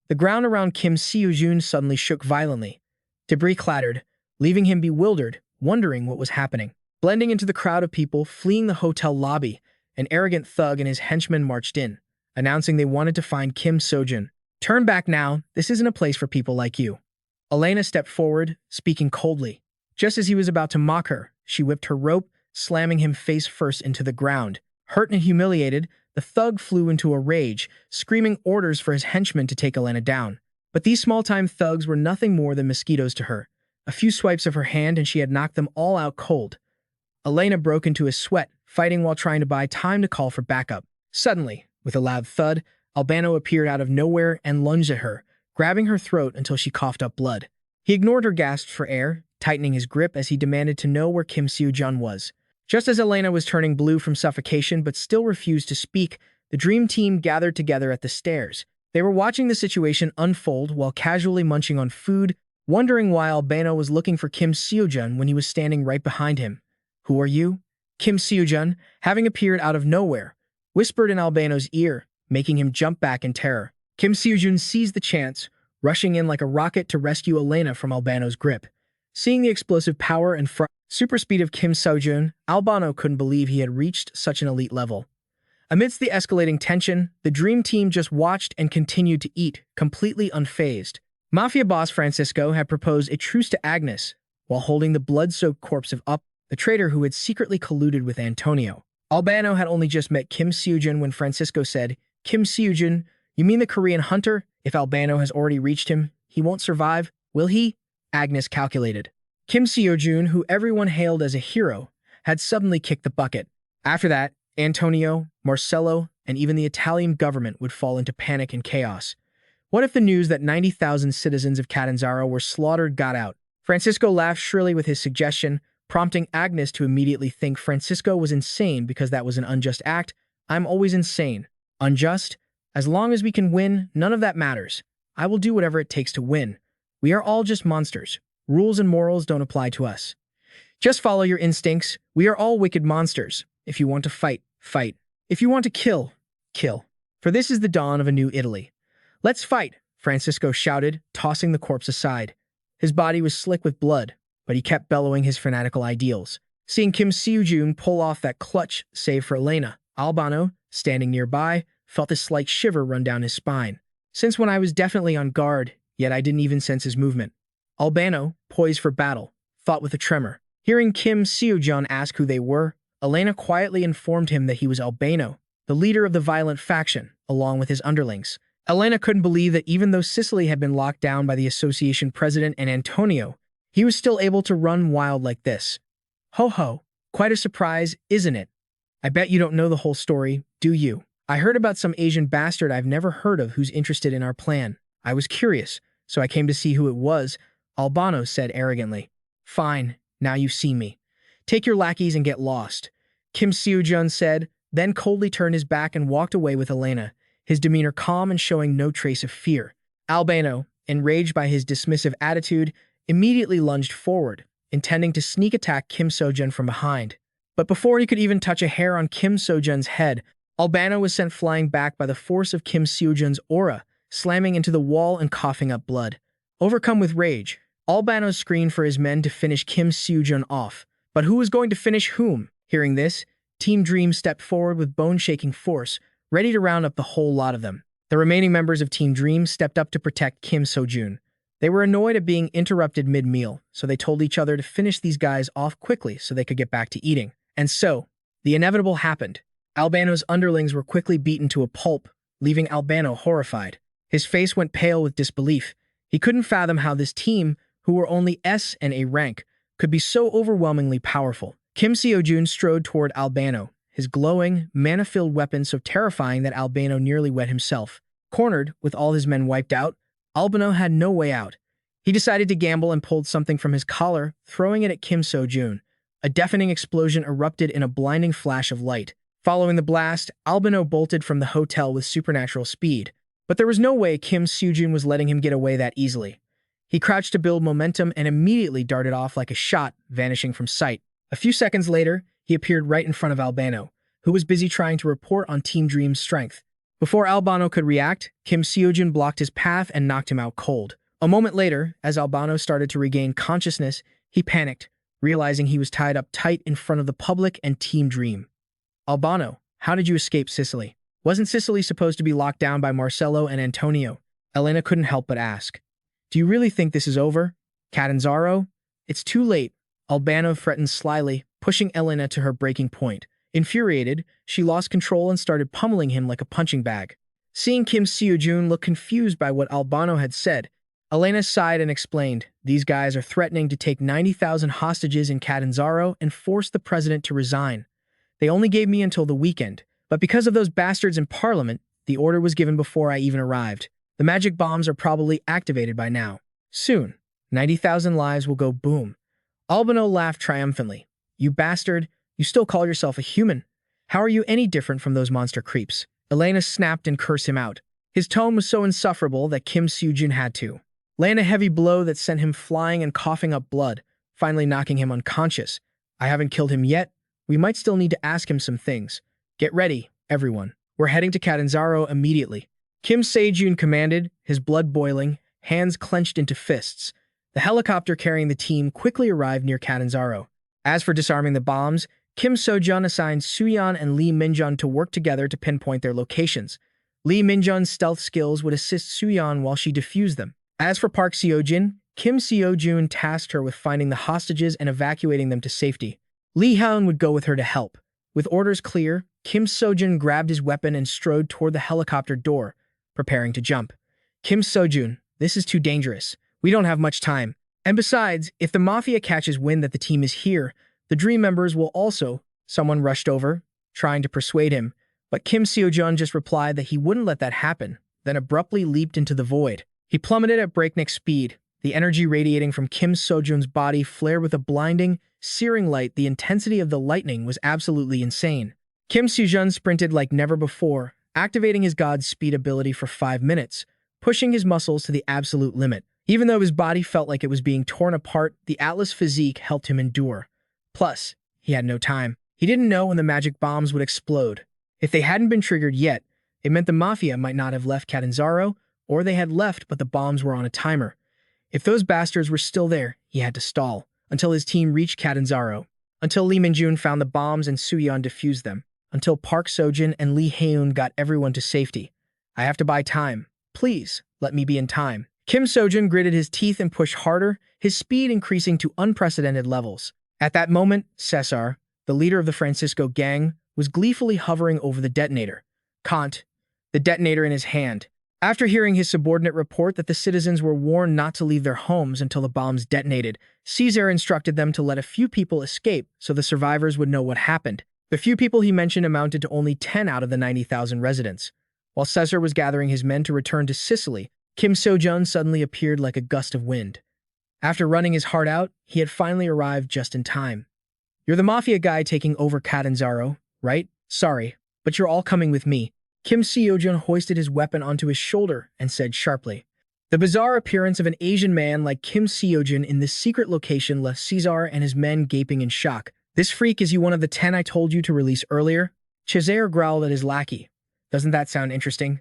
the ground around Kim Seojun suddenly shook violently. Debris clattered, leaving him bewildered, wondering what was happening. Blending into the crowd of people fleeing the hotel lobby, an arrogant thug and his henchmen marched in, announcing they wanted to find Kim Seojun. Turn back now, this isn't a place for people like you. Elena stepped forward, speaking coldly. Just as he was about to mock her, she whipped her rope, slamming him face first into the ground. Hurt and humiliated, the thug flew into a rage, screaming orders for his henchmen to take Elena down. But these small-time thugs were nothing more than mosquitoes to her. A few swipes of her hand and she had knocked them all out cold. Elena broke into a sweat, fighting while trying to buy time to call for backup. Suddenly, with a loud thud, Albano appeared out of nowhere and lunged at her, grabbing her throat until she coughed up blood. He ignored her gasps for air, tightening his grip as he demanded to know where Kim Seojun was. Just as Elena was turning blue from suffocation but still refused to speak, the dream team gathered together at the stairs. They were watching the situation unfold while casually munching on food, wondering why Albano was looking for Kim Seojun when he was standing right behind him. "Who are you?" Kim Seojun, having appeared out of nowhere, whispered in Albano's ear, making him jump back in terror. Kim Seojun seized the chance, rushing in like a rocket to rescue Elena from Albano's grip. Seeing the explosive power and super speed of Kim Seojun, Albano couldn't believe he had reached such an elite level. Amidst the escalating tension, the dream team just watched and continued to eat, completely unfazed. Mafia boss Francisco had proposed a truce to Agnes, while holding the blood-soaked corpse of the traitor who had secretly colluded with Antonio. Albano had only just met Kim Seojun when Francisco said, "Kim Seojun, you mean the Korean hunter? If Albano has already reached him, he won't survive, will he?" Agnes calculated. Kim Seojun, who everyone hailed as a hero, had suddenly kicked the bucket. After that, Antonio, Marcello, and even the Italian government would fall into panic and chaos. What if the news that 90,000 citizens of Catanzaro were slaughtered got out? Francisco laughed shrilly with his suggestion, prompting Agnes to immediately think Francisco was insane because that was an unjust act. "I'm always insane. Unjust? As long as we can win, none of that matters. I will do whatever it takes to win. We are all just monsters. Rules and morals don't apply to us. Just follow your instincts. We are all wicked monsters. If you want to fight, fight. If you want to kill, kill. For this is the dawn of a new Italy." "Let's fight," Francisco shouted, tossing the corpse aside. His body was slick with blood, but he kept bellowing his fanatical ideals. Seeing Kim Seojun pull off that clutch save for Elena, Albano, standing nearby, felt a slight shiver run down his spine. Since when I was definitely on guard, yet I didn't even sense his movement. Albano, poised for battle, thought with a tremor. Hearing Kim Seojun ask who they were, Elena quietly informed him that he was Albano, the leader of the violent faction, along with his underlings. Elena couldn't believe that even though Sicily had been locked down by the association president and Antonio, he was still able to run wild like this. Ho ho, quite a surprise, isn't it? I bet you don't know the whole story, do you? I heard about some Asian bastard I've never heard of who's interested in our plan. I was curious, so I came to see who it was, Albano said arrogantly. Fine, now you see me. Take your lackeys and get lost, Kim Seojun said, then coldly turned his back and walked away with Elena, his demeanor calm and showing no trace of fear. Albano, enraged by his dismissive attitude, immediately lunged forward, intending to sneak attack Kim Seojun from behind. But before he could even touch a hair on Kim Seojun's head, Albano was sent flying back by the force of Kim Seojun's aura, slamming into the wall and coughing up blood. Overcome with rage, Albano screamed for his men to finish Kim Seojun off. But who was going to finish whom? Hearing this, Team Dream stepped forward with bone-shaking force, ready to round up the whole lot of them. The remaining members of Team Dream stepped up to protect Kim Seojun. They were annoyed at being interrupted mid-meal, so they told each other to finish these guys off quickly so they could get back to eating. And so, the inevitable happened. Albano's underlings were quickly beaten to a pulp, leaving Albano horrified. His face went pale with disbelief. He couldn't fathom how this team, who were only S and A rank, could be so overwhelmingly powerful. Kim Seojun strode toward Albano, his glowing, mana-filled weapon so terrifying that Albano nearly wet himself. Cornered, with all his men wiped out, Albano had no way out. He decided to gamble and pulled something from his collar, throwing it at Kim Seojun. A deafening explosion erupted in a blinding flash of light. Following the blast, Albano bolted from the hotel with supernatural speed. But there was no way Kim Seojun was letting him get away that easily. He crouched to build momentum and immediately darted off like a shot, vanishing from sight. A few seconds later, he appeared right in front of Albano, who was busy trying to report on Team Dream's strength. Before Albano could react, Kim Seojun blocked his path and knocked him out cold. A moment later, as Albano started to regain consciousness, he panicked, realizing he was tied up tight in front of the public and Team Dream. Albano, how did you escape Sicily? Wasn't Sicily supposed to be locked down by Marcello and Antonio? Elena couldn't help but ask. Do you really think this is over? Catanzaro? It's too late, Albano threatened slyly, pushing Elena to her breaking point. Infuriated, she lost control and started pummeling him like a punching bag. Seeing Kim Seojun look confused by what Albano had said, Elena sighed and explained, these guys are threatening to take 90,000 hostages in Catanzaro and force the president to resign. They only gave me until the weekend, but because of those bastards in Parliament, the order was given before I even arrived. The magic bombs are probably activated by now. Soon, 90,000 lives will go boom. Albano laughed triumphantly. You bastard, you still call yourself a human. How are you any different from those monster creeps? Elena snapped and cursed him out. His tone was so insufferable that Kim Seojun had to land a heavy blow that sent him flying and coughing up blood, finally knocking him unconscious. I haven't killed him yet. We might still need to ask him some things. Get ready, everyone. We're heading to Catanzaro immediately. Kim Seojun commanded, his blood boiling, hands clenched into fists. The helicopter carrying the team quickly arrived near Catanzaro. As for disarming the bombs, Kim Seojun assigned Suyeon and Lee Minjun to work together to pinpoint their locations. Lee Minjun's stealth skills would assist Suyeon while she defused them. As for Park Seojin, Kim Seojun tasked her with finding the hostages and evacuating them to safety. Lee Hyun would go with her to help. With orders clear, Kim Seojun grabbed his weapon and strode toward the helicopter door, preparing to jump. Kim Seojun, this is too dangerous. We don't have much time. And besides, if the Mafia catches wind that the team is here, the Dream members will also. Someone rushed over, trying to persuade him, but Kim Seojun just replied that he wouldn't let that happen, then abruptly leaped into the void. He plummeted at breakneck speed. The energy radiating from Kim Seojun's body flared with a blinding, searing light. The intensity of the lightning was absolutely insane. Kim Seojun sprinted like never before, activating his God's speed ability for 5 minutes, pushing his muscles to the absolute limit. Even though his body felt like it was being torn apart, the Atlas physique helped him endure. Plus, he had no time. He didn't know when the magic bombs would explode. If they hadn't been triggered yet, it meant the Mafia might not have left Catanzaro, or they had left but the bombs were on a timer. If those bastards were still there, he had to stall, until his team reached Catanzaro, until Lee Minjun found the bombs and Suyeon defused them, until Park Seojun and Lee Haeun got everyone to safety. I have to buy time. Please, let me be in time. Kim Seojun gritted his teeth and pushed harder, his speed increasing to unprecedented levels. At that moment, Cesar, the leader of the Francisco gang, was gleefully hovering over the detonator. Kant, the detonator in his hand. After hearing his subordinate report that the citizens were warned not to leave their homes until the bombs detonated, Caesar instructed them to let a few people escape so the survivors would know what happened. The few people he mentioned amounted to only 10 out of the 90,000 residents. While Caesar was gathering his men to return to Sicily, Kim Seojun suddenly appeared like a gust of wind. After running his heart out, he had finally arrived just in time. You're the Mafia guy taking over Catanzaro, right? Sorry, but you're all coming with me. Kim Seojun hoisted his weapon onto his shoulder and said sharply. The bizarre appearance of an Asian man like Kim Seojun in this secret location left Caesar and his men gaping in shock. This freak is you one of the 10 I told you to release earlier? Cesare growled at his lackey. Doesn't that sound interesting?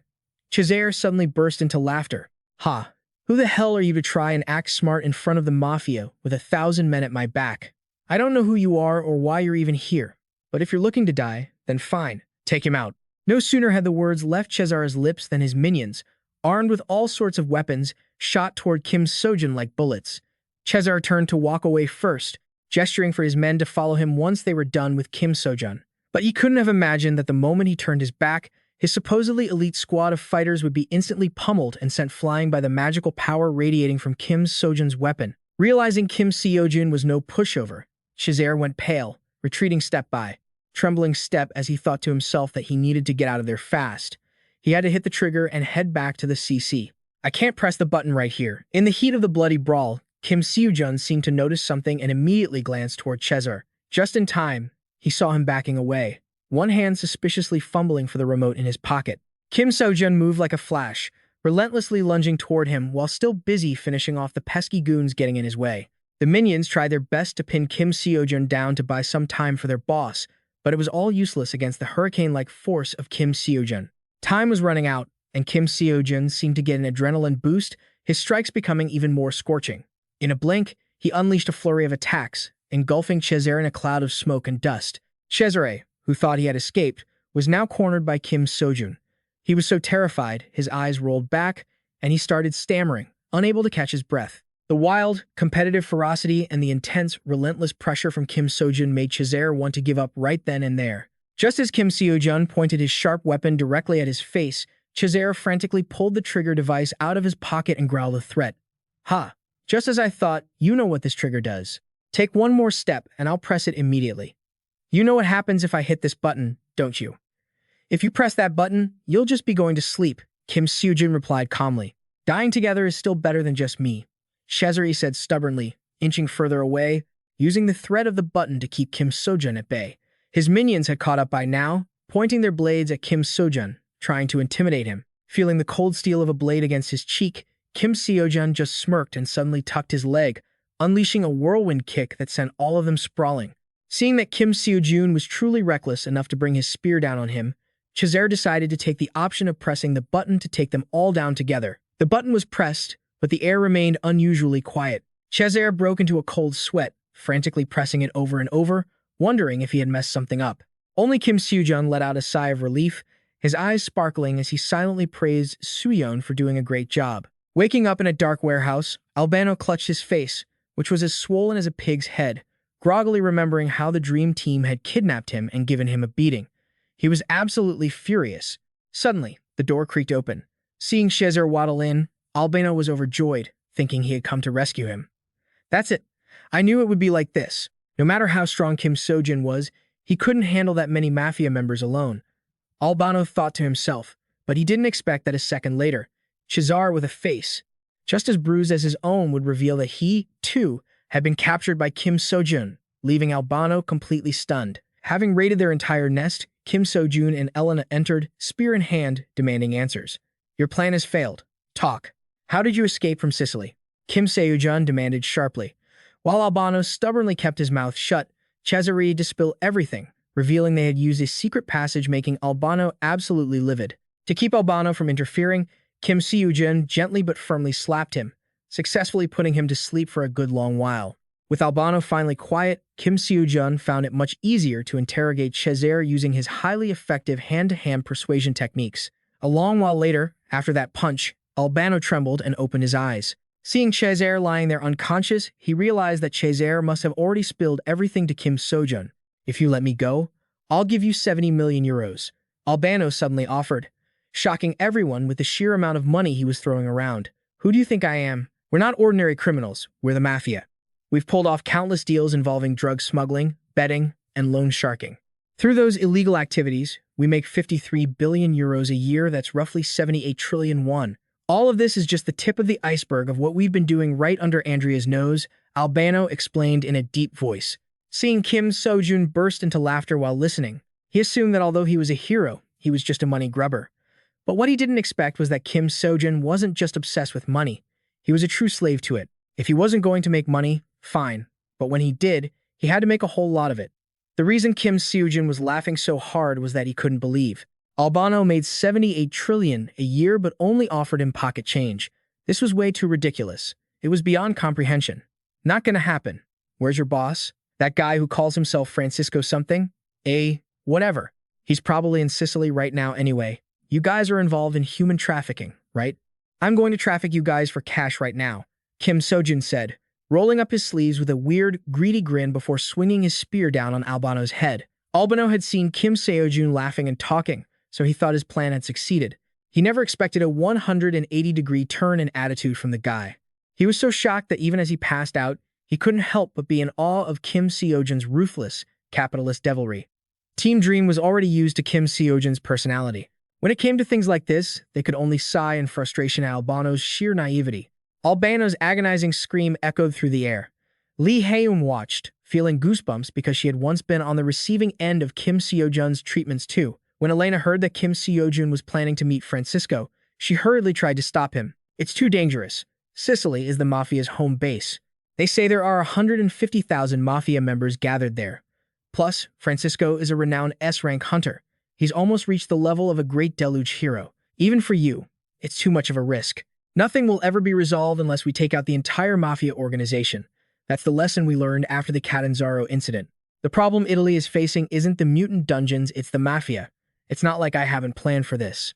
Cesare suddenly burst into laughter. Ha! Who the hell are you to try and act smart in front of the mafia with 1,000 men at my back? I don't know who you are or why you're even here, but if you're looking to die, then fine, take him out. No sooner had the words left Cesare's lips than his minions, armed with all sorts of weapons, shot toward Kim Seojun like bullets. Cesare turned to walk away first, gesturing for his men to follow him once they were done with Kim Seojun. But he couldn't have imagined that the moment he turned his back, his supposedly elite squad of fighters would be instantly pummeled and sent flying by the magical power radiating from Kim Seojun's weapon. Realizing Kim Seojun was no pushover, Cesare went pale, retreating step by trembling step as he thought to himself that he needed to get out of there fast. He had to hit the trigger and head back to the CC. I can't press the button right here. In the heat of the bloody brawl, Kim Seojun seemed to notice something and immediately glanced toward Cesare. Just in time, he saw him backing away, one hand suspiciously fumbling for the remote in his pocket. Kim Seojun moved like a flash, relentlessly lunging toward him while still busy finishing off the pesky goons getting in his way. The minions tried their best to pin Kim Seojun down to buy some time for their boss, but it was all useless against the hurricane-like force of Kim Seojun. Time was running out, and Kim Seojun seemed to get an adrenaline boost, his strikes becoming even more scorching. In a blink, he unleashed a flurry of attacks, engulfing Cesare in a cloud of smoke and dust. Cesare, who thought he had escaped, was now cornered by Kim Seojun. He was so terrified, his eyes rolled back, and he started stammering, unable to catch his breath. The wild, competitive ferocity and the intense, relentless pressure from Kim Seojun made Cesare want to give up right then and there. Just as Kim Seojun pointed his sharp weapon directly at his face, Cesare frantically pulled the trigger device out of his pocket and growled a threat. Ha! Just as I thought, you know what this trigger does. Take one more step and I'll press it immediately. You know what happens if I hit this button, don't you? If you press that button, you'll just be going to sleep, Kim Seojun replied calmly. Dying together is still better than just me. Cesare said stubbornly, inching further away, using the threat of the button to keep Kim Seojun at bay. His minions had caught up by now, pointing their blades at Kim Seojun, trying to intimidate him. Feeling the cold steel of a blade against his cheek, Kim Seojun just smirked and suddenly tucked his leg, unleashing a whirlwind kick that sent all of them sprawling. Seeing that Kim Seojun was truly reckless enough to bring his spear down on him, Cesare decided to take the option of pressing the button to take them all down together. The button was pressed, but the air remained unusually quiet. Cesare broke into a cold sweat, frantically pressing it over and over, wondering if he had messed something up. Only Kim Seojun let out a sigh of relief, his eyes sparkling as he silently praised Seojun for doing a great job. Waking up in a dark warehouse, Albano clutched his face, which was as swollen as a pig's head, groggily remembering how the dream team had kidnapped him and given him a beating. He was absolutely furious. Suddenly, the door creaked open. Seeing Cesare waddle in, Albano was overjoyed, thinking he had come to rescue him. That's it. I knew it would be like this. No matter how strong Kim Seojun was, he couldn't handle that many mafia members alone. Albano thought to himself, but he didn't expect that a second later, Cesare with a face, just as bruised as his own, would reveal that he, too, had been captured by Kim Seojun, leaving Albano completely stunned. Having raided their entire nest, Kim Seojun and Elena entered, spear in hand, demanding answers. Your plan has failed. Talk. How did you escape from Sicily? Kim Seojun demanded sharply. While Albano stubbornly kept his mouth shut, Cesare dispelled everything, revealing they had used a secret passage, making Albano absolutely livid. To keep Albano from interfering, Kim Seojun gently but firmly slapped him, successfully putting him to sleep for a good long while. With Albano finally quiet, Kim Seojun found it much easier to interrogate Cesare using his highly effective hand-to-hand persuasion techniques. A long while later, after that punch, Albano trembled and opened his eyes. Seeing Cesare lying there unconscious, he realized that Cesare must have already spilled everything to Kim Seojun. If you let me go, I'll give you 70 million euros. Albano suddenly offered, shocking everyone with the sheer amount of money he was throwing around. Who do you think I am? We're not ordinary criminals, we're the mafia. We've pulled off countless deals involving drug smuggling, betting, and loan sharking. Through those illegal activities, we make 53 billion euros a year, that's roughly 78 trillion won. All of this is just the tip of the iceberg of what we've been doing right under Andrea's nose, Albano explained in a deep voice. Seeing Kim Seojun burst into laughter while listening, he assumed that although he was a hero, he was just a money grubber. But what he didn't expect was that Kim Seojun wasn't just obsessed with money. He was a true slave to it. If he wasn't going to make money, fine. But when he did, he had to make a whole lot of it. The reason Kim Seojun was laughing so hard was that he couldn't believe. Albano made 78 trillion a year but only offered him pocket change. This was way too ridiculous. It was beyond comprehension. Not gonna happen. Where's your boss? That guy who calls himself Francisco something? Whatever. He's probably in Sicily right now anyway. You guys are involved in human trafficking, right? I'm going to traffic you guys for cash right now, Kim Seojun said, rolling up his sleeves with a weird, greedy grin before swinging his spear down on Albano's head. Albano had seen Kim Seojun laughing and talking, so he thought his plan had succeeded. He never expected a 180-degree turn in attitude from the guy. He was so shocked that even as he passed out, he couldn't help but be in awe of Kim Seojun's ruthless, capitalist devilry. Team Dream was already used to Kim Seojun's personality. When it came to things like this, they could only sigh in frustration at Albano's sheer naivety. Albano's agonizing scream echoed through the air. Lee Hae-eun watched, feeling goosebumps because she had once been on the receiving end of Kim Seojun's treatments too. When Elena heard that Kim Seojun was planning to meet Francisco, she hurriedly tried to stop him. It's too dangerous. Sicily is the mafia's home base. They say there are 150,000 mafia members gathered there. Plus, Francisco is a renowned S-Rank hunter. He's almost reached the level of a great deluge hero. Even for you, it's too much of a risk. Nothing will ever be resolved unless we take out the entire mafia organization. That's the lesson we learned after the Catanzaro incident. The problem Italy is facing isn't the mutant dungeons, it's the mafia. It's not like I haven't planned for this.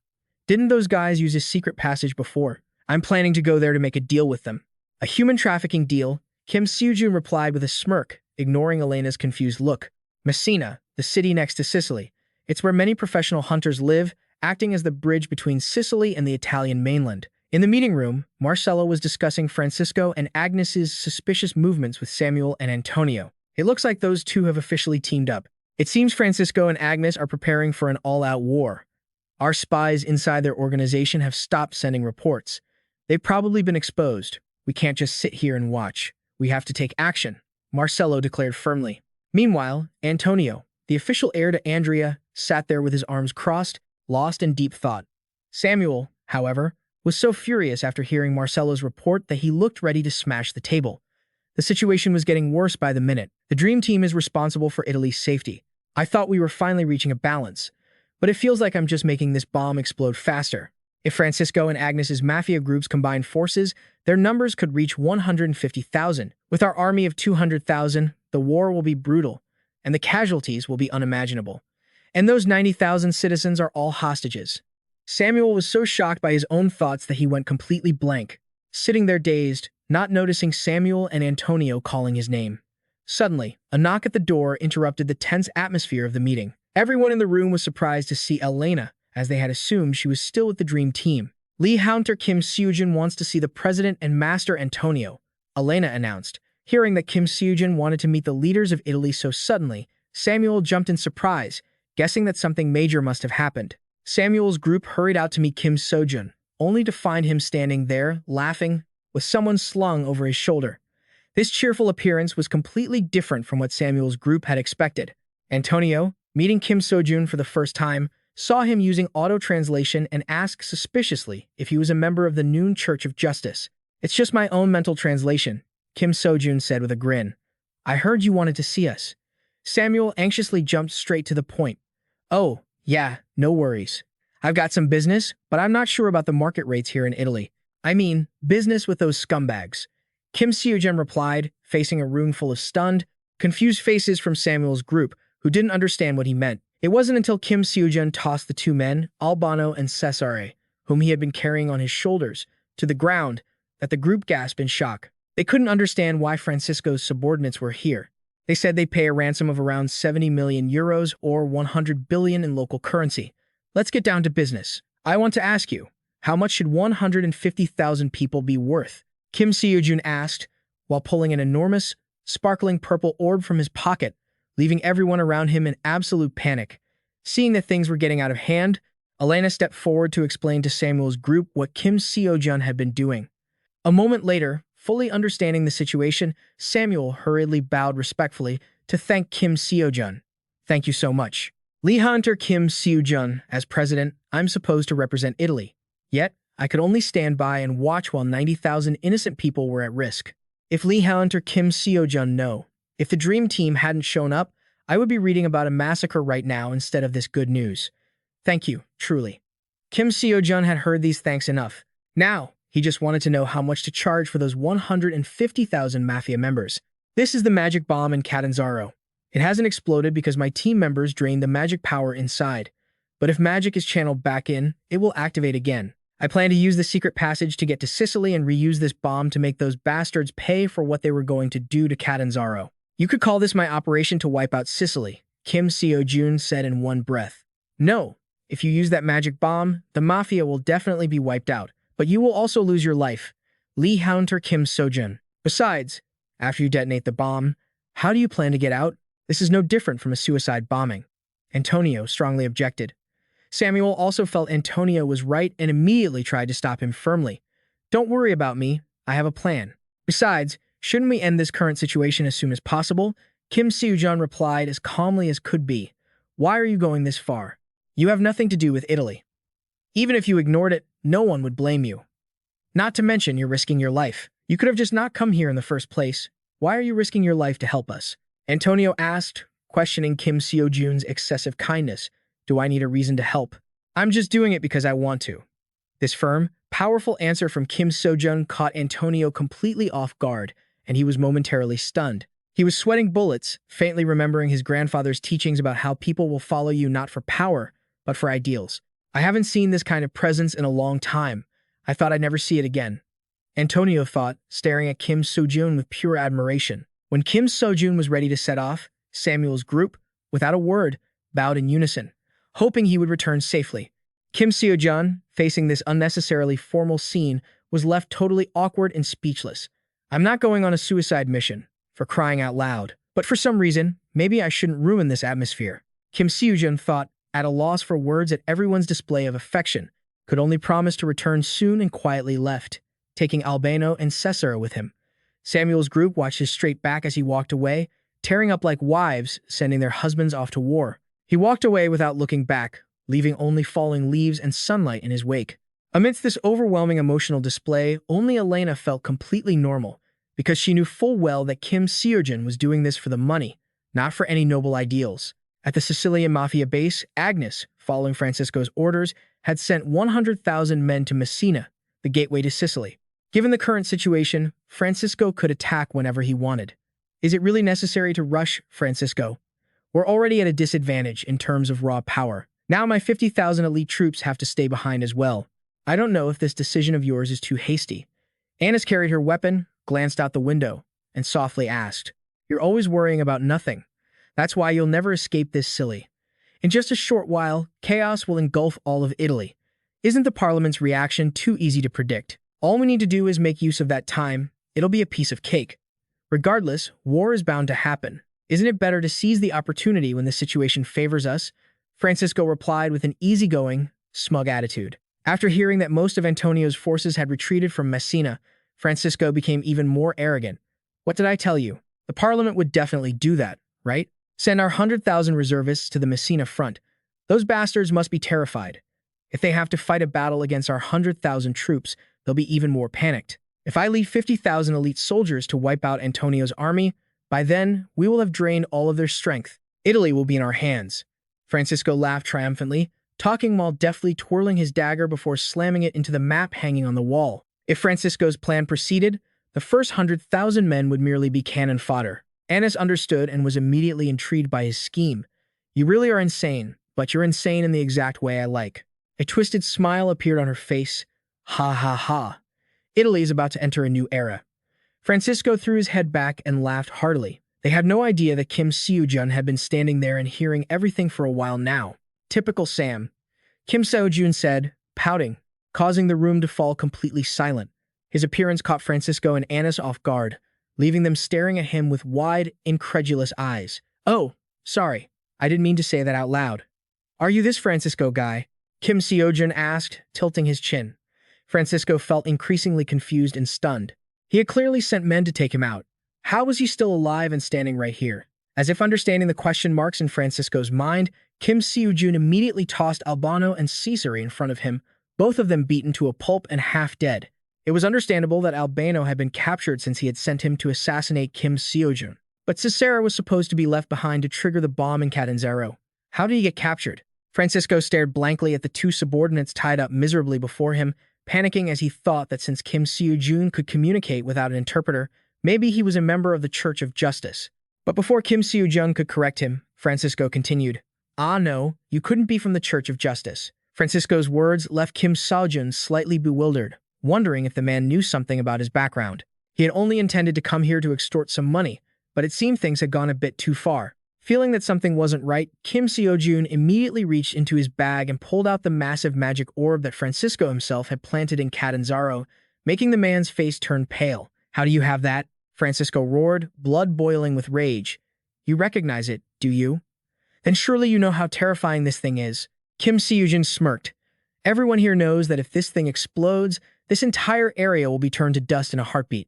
Didn't those guys use a secret passage before? I'm planning to go there to make a deal with them. A human trafficking deal? Kim Seojun replied with a smirk, ignoring Elena's confused look. Messina, the city next to Sicily. It's where many professional hunters live, acting as the bridge between Sicily and the Italian mainland. In the meeting room, Marcello was discussing Francisco and Agnes's suspicious movements with Samuel and Antonio. It looks like those two have officially teamed up. It seems Francisco and Agnes are preparing for an all-out war. Our spies inside their organization have stopped sending reports. They've probably been exposed. We can't just sit here and watch. We have to take action, Marcello declared firmly. Meanwhile, Antonio, the official heir to Andrea, sat there with his arms crossed, lost in deep thought. Samuel, however, was so furious after hearing Marcello's report that he looked ready to smash the table. The situation was getting worse by the minute. The Dream Team is responsible for Italy's safety. I thought we were finally reaching a balance, but it feels like I'm just making this bomb explode faster. If Francisco and Agnes's mafia groups combine forces, their numbers could reach 150,000. With our army of 200,000, the war will be brutal, and the casualties will be unimaginable. And those 90,000 citizens are all hostages. Samuel was so shocked by his own thoughts that he went completely blank, sitting there dazed, not noticing Samuel and Antonio calling his name. Suddenly, a knock at the door interrupted the tense atmosphere of the meeting. Everyone in the room was surprised to see Elena, as they had assumed she was still with the Dream Team. Lee Hunter Kim Seojun wants to see the president and master Antonio, Elena announced. Hearing that Kim Seojun wanted to meet the leaders of Italy so suddenly, Samuel jumped in surprise, guessing that something major must have happened. Samuel's group hurried out to meet Kim Seojun, only to find him standing there, laughing, with someone slung over his shoulder. This cheerful appearance was completely different from what Samuel's group had expected. Antonio, meeting Kim Seojun for the first time, saw him using auto-translation and asked suspiciously if he was a member of the Noon Church of Justice. It's just my own mental translation, Kim Seojun said with a grin. I heard you wanted to see us. Samuel anxiously jumped straight to the point. Oh, yeah, no worries. I've got some business, but I'm not sure about the market rates here in Italy. I mean, business with those scumbags. Kim Seojun replied, facing a room full of stunned, confused faces from Samuel's group, who didn't understand what he meant. It wasn't until Kim Seojun tossed the two men, Albano and Cesare, whom he had been carrying on his shoulders, to the ground, that the group gasped in shock. They couldn't understand why Francisco's subordinates were here. They said they'd pay a ransom of around 70 million euros or 100 billion in local currency. Let's get down to business. I want to ask you, how much should 150,000 people be worth? Kim Seojun asked, while pulling an enormous, sparkling purple orb from his pocket, leaving everyone around him in absolute panic. Seeing that things were getting out of hand, Elena stepped forward to explain to Samuel's group what Kim Seojun had been doing. A moment later, fully understanding the situation, Samuel hurriedly bowed respectfully to thank Kim Seojun. Thank you so much. Lee Hunter Kim Seojun, as president, I'm supposed to represent Italy. Yet, I could only stand by and watch while 90,000 innocent people were at risk. If Lee Hunter Kim Seojun no. If the Dream Team hadn't shown up, I would be reading about a massacre right now instead of this good news. Thank you, truly. Kim Seojun had heard these thanks enough. Now, he just wanted to know how much to charge for those 150,000 mafia members. This is the magic bomb in Catanzaro. It hasn't exploded because my team members drained the magic power inside. But if magic is channeled back in, it will activate again. I plan to use the secret passage to get to Sicily and reuse this bomb to make those bastards pay for what they were going to do to Catanzaro. You could call this my operation to wipe out Sicily, Kim Seojun said in one breath. No, if you use that magic bomb, the mafia will definitely be wiped out, but you will also lose your life. Lee Hunter Kim Seojun. Besides, after you detonate the bomb, how do you plan to get out? This is no different from a suicide bombing. Antonio strongly objected. Samuel also felt Antonio was right and immediately tried to stop him firmly. Don't worry about me, I have a plan. Besides, shouldn't we end this current situation as soon as possible? Kim Seojun replied as calmly as could be. Why are you going this far? You have nothing to do with Italy. Even if you ignored it, no one would blame you. Not to mention you're risking your life. You could have just not come here in the first place. Why are you risking your life to help us? Antonio asked, questioning Kim Seojun's excessive kindness. Do I need a reason to help? I'm just doing it because I want to. This firm, powerful answer from Kim Seojun caught Antonio completely off guard, and he was momentarily stunned. He was sweating bullets, faintly remembering his grandfather's teachings about how people will follow you not for power, but for ideals. I haven't seen this kind of presence in a long time. I thought I'd never see it again. Antonio thought, staring at Kim Seojun with pure admiration. When Kim Seojun was ready to set off, Samuel's group, without a word, bowed in unison, hoping he would return safely. Kim Seojun, facing this unnecessarily formal scene, was left totally awkward and speechless. I'm not going on a suicide mission, for crying out loud. But for some reason, maybe I shouldn't ruin this atmosphere. Kim Seojun thought, at a loss for words at everyone's display of affection, could only promise to return soon and quietly left, taking Albano and Cesare with him. Samuel's group watched his straight back as he walked away, tearing up like wives, sending their husbands off to war. He walked away without looking back, leaving only falling leaves and sunlight in his wake. Amidst this overwhelming emotional display, only Elena felt completely normal, because she knew full well that Kim Seojun was doing this for the money, not for any noble ideals. At the Sicilian mafia base, Agnes, following Francisco's orders, had sent 100,000 men to Messina, the gateway to Sicily. Given the current situation, Francisco could attack whenever he wanted. Is it really necessary to rush, Francisco? We're already at a disadvantage in terms of raw power. Now my 50,000 elite troops have to stay behind as well. I don't know if this decision of yours is too hasty. Agnes carried her weapon, glanced out the window, and softly asked, You're always worrying about nothing. That's why you'll never escape this silly. In just a short while, chaos will engulf all of Italy. Isn't the parliament's reaction too easy to predict? All we need to do is make use of that time. It'll be a piece of cake. Regardless, war is bound to happen. Isn't it better to seize the opportunity when the situation favors us? Francisco replied with an easygoing, smug attitude. After hearing that most of Antonio's forces had retreated from Messina, Francisco became even more arrogant. What did I tell you? The parliament would definitely do that, right? Send our 100,000 reservists to the Messina front. Those bastards must be terrified. If they have to fight a battle against our 100,000 troops, they'll be even more panicked. If I lead 50,000 elite soldiers to wipe out Antonio's army, by then, we will have drained all of their strength. Italy will be in our hands. Francisco laughed triumphantly, talking while deftly twirling his dagger before slamming it into the map hanging on the wall. If Francisco's plan proceeded, the first 100,000 men would merely be cannon fodder. Agnes understood and was immediately intrigued by his scheme. You really are insane, but you're insane in the exact way I like. A twisted smile appeared on her face. Ha ha ha. Italy is about to enter a new era. Francisco threw his head back and laughed heartily. They had no idea that Kim Seojun had been standing there and hearing everything for a while now. Typical Sam. Kim Seojun said, pouting, causing the room to fall completely silent. His appearance caught Francisco and Agnes off guard, leaving them staring at him with wide, incredulous eyes. Oh, sorry. I didn't mean to say that out loud. Are you this Francisco guy? Kim Seojun asked, tilting his chin. Francisco felt increasingly confused and stunned. He had clearly sent men to take him out. How was he still alive and standing right here? As if understanding the question marks in Francisco's mind, Kim Seojun immediately tossed Albano and Cesare in front of him, both of them beaten to a pulp and half dead. It was understandable that Albano had been captured since he had sent him to assassinate Kim Seojun. But Cicero was supposed to be left behind to trigger the bomb in Catanzaro. How did he get captured? Francisco stared blankly at the two subordinates tied up miserably before him, panicking as he thought that since Kim Seojun could communicate without an interpreter, maybe he was a member of the Church of Justice. But before Kim Seojun could correct him, Francisco continued, "Ah no, you couldn't be from the Church of Justice." Francisco's words left Kim Seojun slightly bewildered, wondering if the man knew something about his background. He had only intended to come here to extort some money, but it seemed things had gone a bit too far. Feeling that something wasn't right, Kim Seojun immediately reached into his bag and pulled out the massive magic orb that Francisco himself had planted in Catanzaro, making the man's face turn pale. "How do you have that?" Francisco roared, blood boiling with rage. "You recognize it, do you? Then surely you know how terrifying this thing is." Kim Seojun smirked. "Everyone here knows that if this thing explodes, this entire area will be turned to dust in a heartbeat."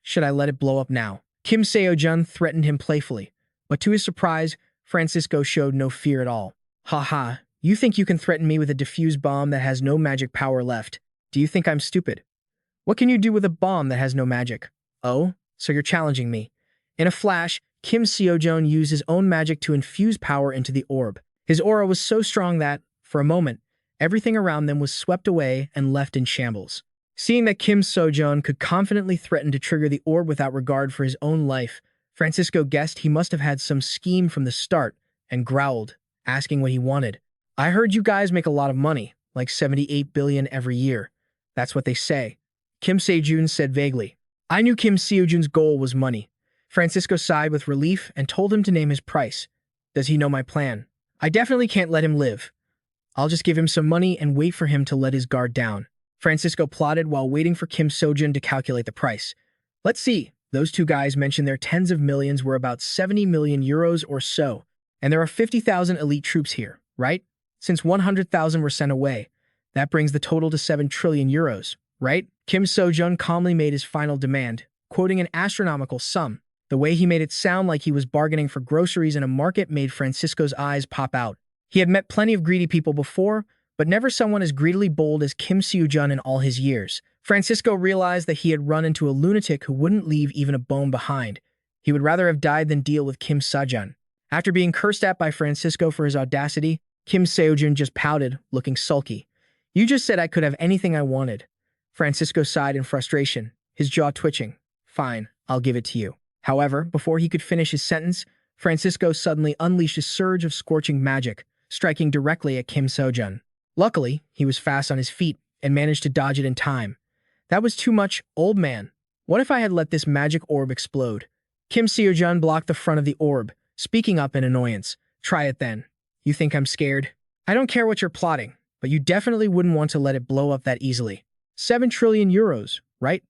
Should I let it blow up now?" Kim Seojun threatened him playfully. But to his surprise, Francisco showed no fear at all. "Ha, you think you can threaten me with a diffused bomb that has no magic power left? Do you think I'm stupid? What can you do with a bomb that has no magic? Oh, so you're challenging me." In a flash, Kim Seojun used his own magic to infuse power into the orb. His aura was so strong that, for a moment, everything around them was swept away and left in shambles. Seeing that Kim Seojun could confidently threaten to trigger the orb without regard for his own life, Francisco guessed he must have had some scheme from the start and growled, asking what he wanted. "I heard you guys make a lot of money, like 78 billion every year. That's what they say." Kim Seojun said vaguely. I knew Kim Seojun's goal was money. Francisco sighed with relief and told him to name his price. "Does he know my plan?" "I definitely can't let him live. I'll just give him some money and wait for him to let his guard down." Francisco plotted while waiting for Kim Seojun to calculate the price. "Let's see. Those two guys mentioned their tens of millions were about 70 million euros or so, and there are 50,000 elite troops here, right? Since 100,000 were sent away, that brings the total to 7 trillion euros, right?" Kim Seojun calmly made his final demand, quoting an astronomical sum. The way he made it sound like he was bargaining for groceries in a market made Francisco's eyes pop out. He had met plenty of greedy people before, but never someone as greedily bold as Kim Seojun in all his years. Francisco realized that he had run into a lunatic who wouldn't leave even a bone behind. He would rather have died than deal with Kim Seojun. After being cursed at by Francisco for his audacity, Kim Seojun just pouted, looking sulky. "You just said I could have anything I wanted." Francisco sighed in frustration, his jaw twitching. "Fine, I'll give it to you." However, before he could finish his sentence, Francisco suddenly unleashed a surge of scorching magic, striking directly at Kim Seojun. Luckily, he was fast on his feet and managed to dodge it in time. "That was too much, old man. What if I had let this magic orb explode?" Kim Seojun blocked the front of the orb, speaking up in annoyance. "Try it then. You think I'm scared? I don't care what you're plotting, but you definitely wouldn't want to let it blow up that easily. 7 trillion euros, right?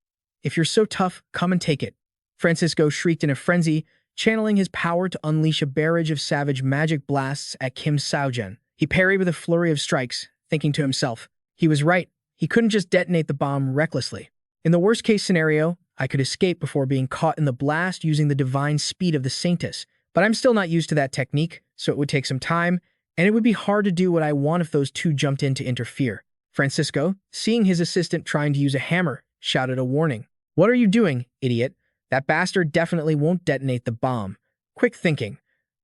If you're so tough, come and take it." Francisco shrieked in a frenzy, channeling his power to unleash a barrage of savage magic blasts at Kim Seojun. He parried with a flurry of strikes, thinking to himself, he was right. He couldn't just detonate the bomb recklessly. In the worst-case scenario, I could escape before being caught in the blast using the divine speed of the Saintess, but I'm still not used to that technique, so it would take some time, and it would be hard to do what I want if those two jumped in to interfere. Francisco, seeing his assistant trying to use a hammer, shouted a warning. "What are you doing, idiot? That bastard definitely won't detonate the bomb." Quick thinking.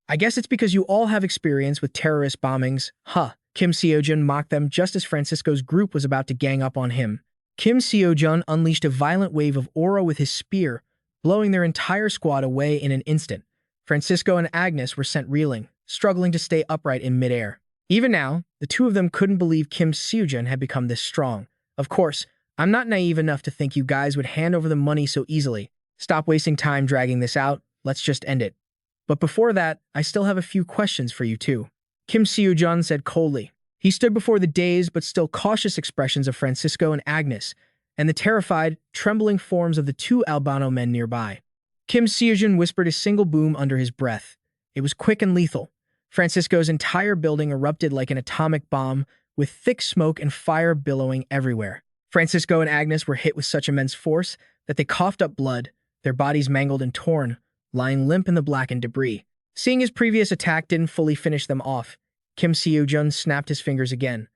"I guess it's because you all have experience with terrorist bombings, huh?" Kim Seojun mocked them just as Francisco's group was about to gang up on him. Kim Seojun unleashed a violent wave of aura with his spear, blowing their entire squad away in an instant. Francisco and Agnes were sent reeling, struggling to stay upright in midair. Even now, the two of them couldn't believe Kim Seojun had become this strong. "Of course, I'm not naive enough to think you guys would hand over the money so easily. Stop wasting time dragging this out. Let's just end it. But before that, I still have a few questions for you too." Kim Seojun said coldly. He stood before the dazed but still cautious expressions of Francisco and Agnes, and the terrified, trembling forms of the two albino men nearby. Kim Seojun whispered a single boom under his breath. It was quick and lethal. Francisco's entire building erupted like an atomic bomb, with thick smoke and fire billowing everywhere. Francisco and Agnes were hit with such immense force that they coughed up blood, their bodies mangled and torn, lying limp in the blackened debris. Seeing his previous attack didn't fully finish them off, Kim Seojun snapped his fingers again.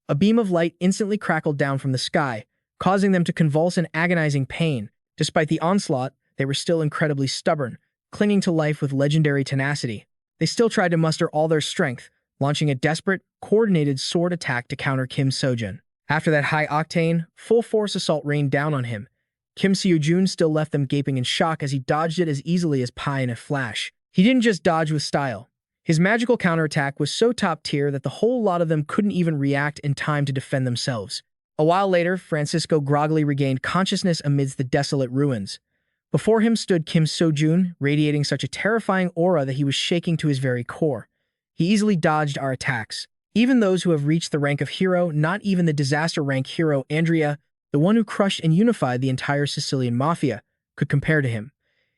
A beam of light instantly crackled down from the sky, causing them to convulse in agonizing pain. Despite the onslaught, they were still incredibly stubborn, clinging to life with legendary tenacity. They still tried to muster all their strength, launching a desperate, coordinated sword attack to counter Kim Seojun. After that high-octane, full-force assault rained down on him, Kim Seojun still left them gaping in shock as he dodged it as easily as pie in a flash. He didn't just dodge with style. His magical counterattack was so top-tier that the whole lot of them couldn't even react in time to defend themselves. A while later, Francisco groggily regained consciousness amidst the desolate ruins. Before him stood Kim Seojun, radiating such a terrifying aura that he was shaking to his very core. He easily dodged our attacks. Even those who have reached the rank of hero, not even the disaster rank hero Andrea, the one who crushed and unified the entire Sicilian mafia, could compare to him.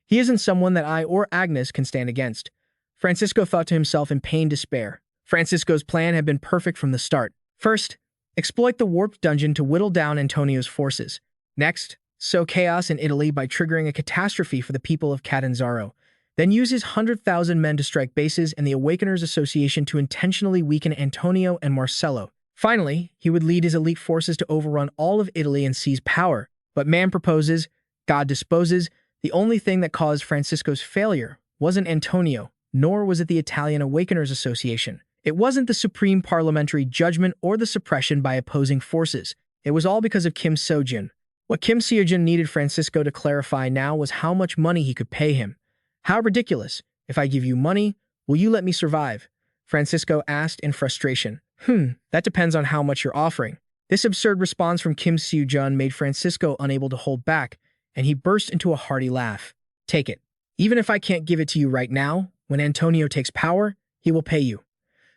He isn't someone that I or Agnes can stand against. Francisco thought to himself in pained despair. Francisco's plan had been perfect from the start. First, exploit the warped dungeon to whittle down Antonio's forces. Next, sow chaos in Italy by triggering a catastrophe for the people of Catanzaro. Then use his 100,000 men to strike bases and the Awakeners Association to intentionally weaken Antonio and Marcello. Finally, he would lead his elite forces to overrun all of Italy and seize power. But man proposes, God disposes. The only thing that caused Francisco's failure wasn't Antonio, nor was it the Italian Awakeners Association. It wasn't the supreme parliamentary judgment or the suppression by opposing forces. It was all because of Kim Seojun. What Kim Seojun needed Francisco to clarify now was how much money he could pay him. How ridiculous. If I give you money, will you let me survive? Francisco asked in frustration. That depends on how much you're offering. This absurd response from Kim Seojun made Francisco unable to hold back, and he burst into a hearty laugh. Take it. Even if I can't give it to you right now, when Antonio takes power, he will pay you.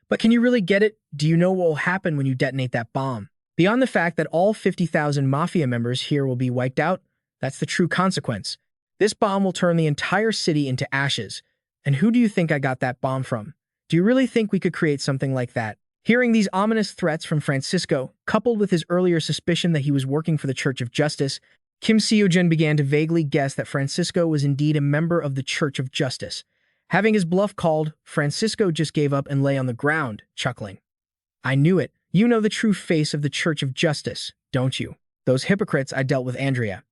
But can you really get it? Do you know what will happen when you detonate that bomb? Beyond the fact that all 50,000 mafia members here will be wiped out, that's the true consequence. This bomb will turn the entire city into ashes. And who do you think I got that bomb from? Do you really think we could create something like that? Hearing these ominous threats from Francisco, coupled with his earlier suspicion that he was working for the Church of Justice, Kim Seojun began to vaguely guess that Francisco was indeed a member of the Church of Justice. Having his bluff called, Francisco just gave up and lay on the ground, chuckling. I knew it. You know the true face of the Church of Justice, don't you? Those hypocrites I dealt with Andrea.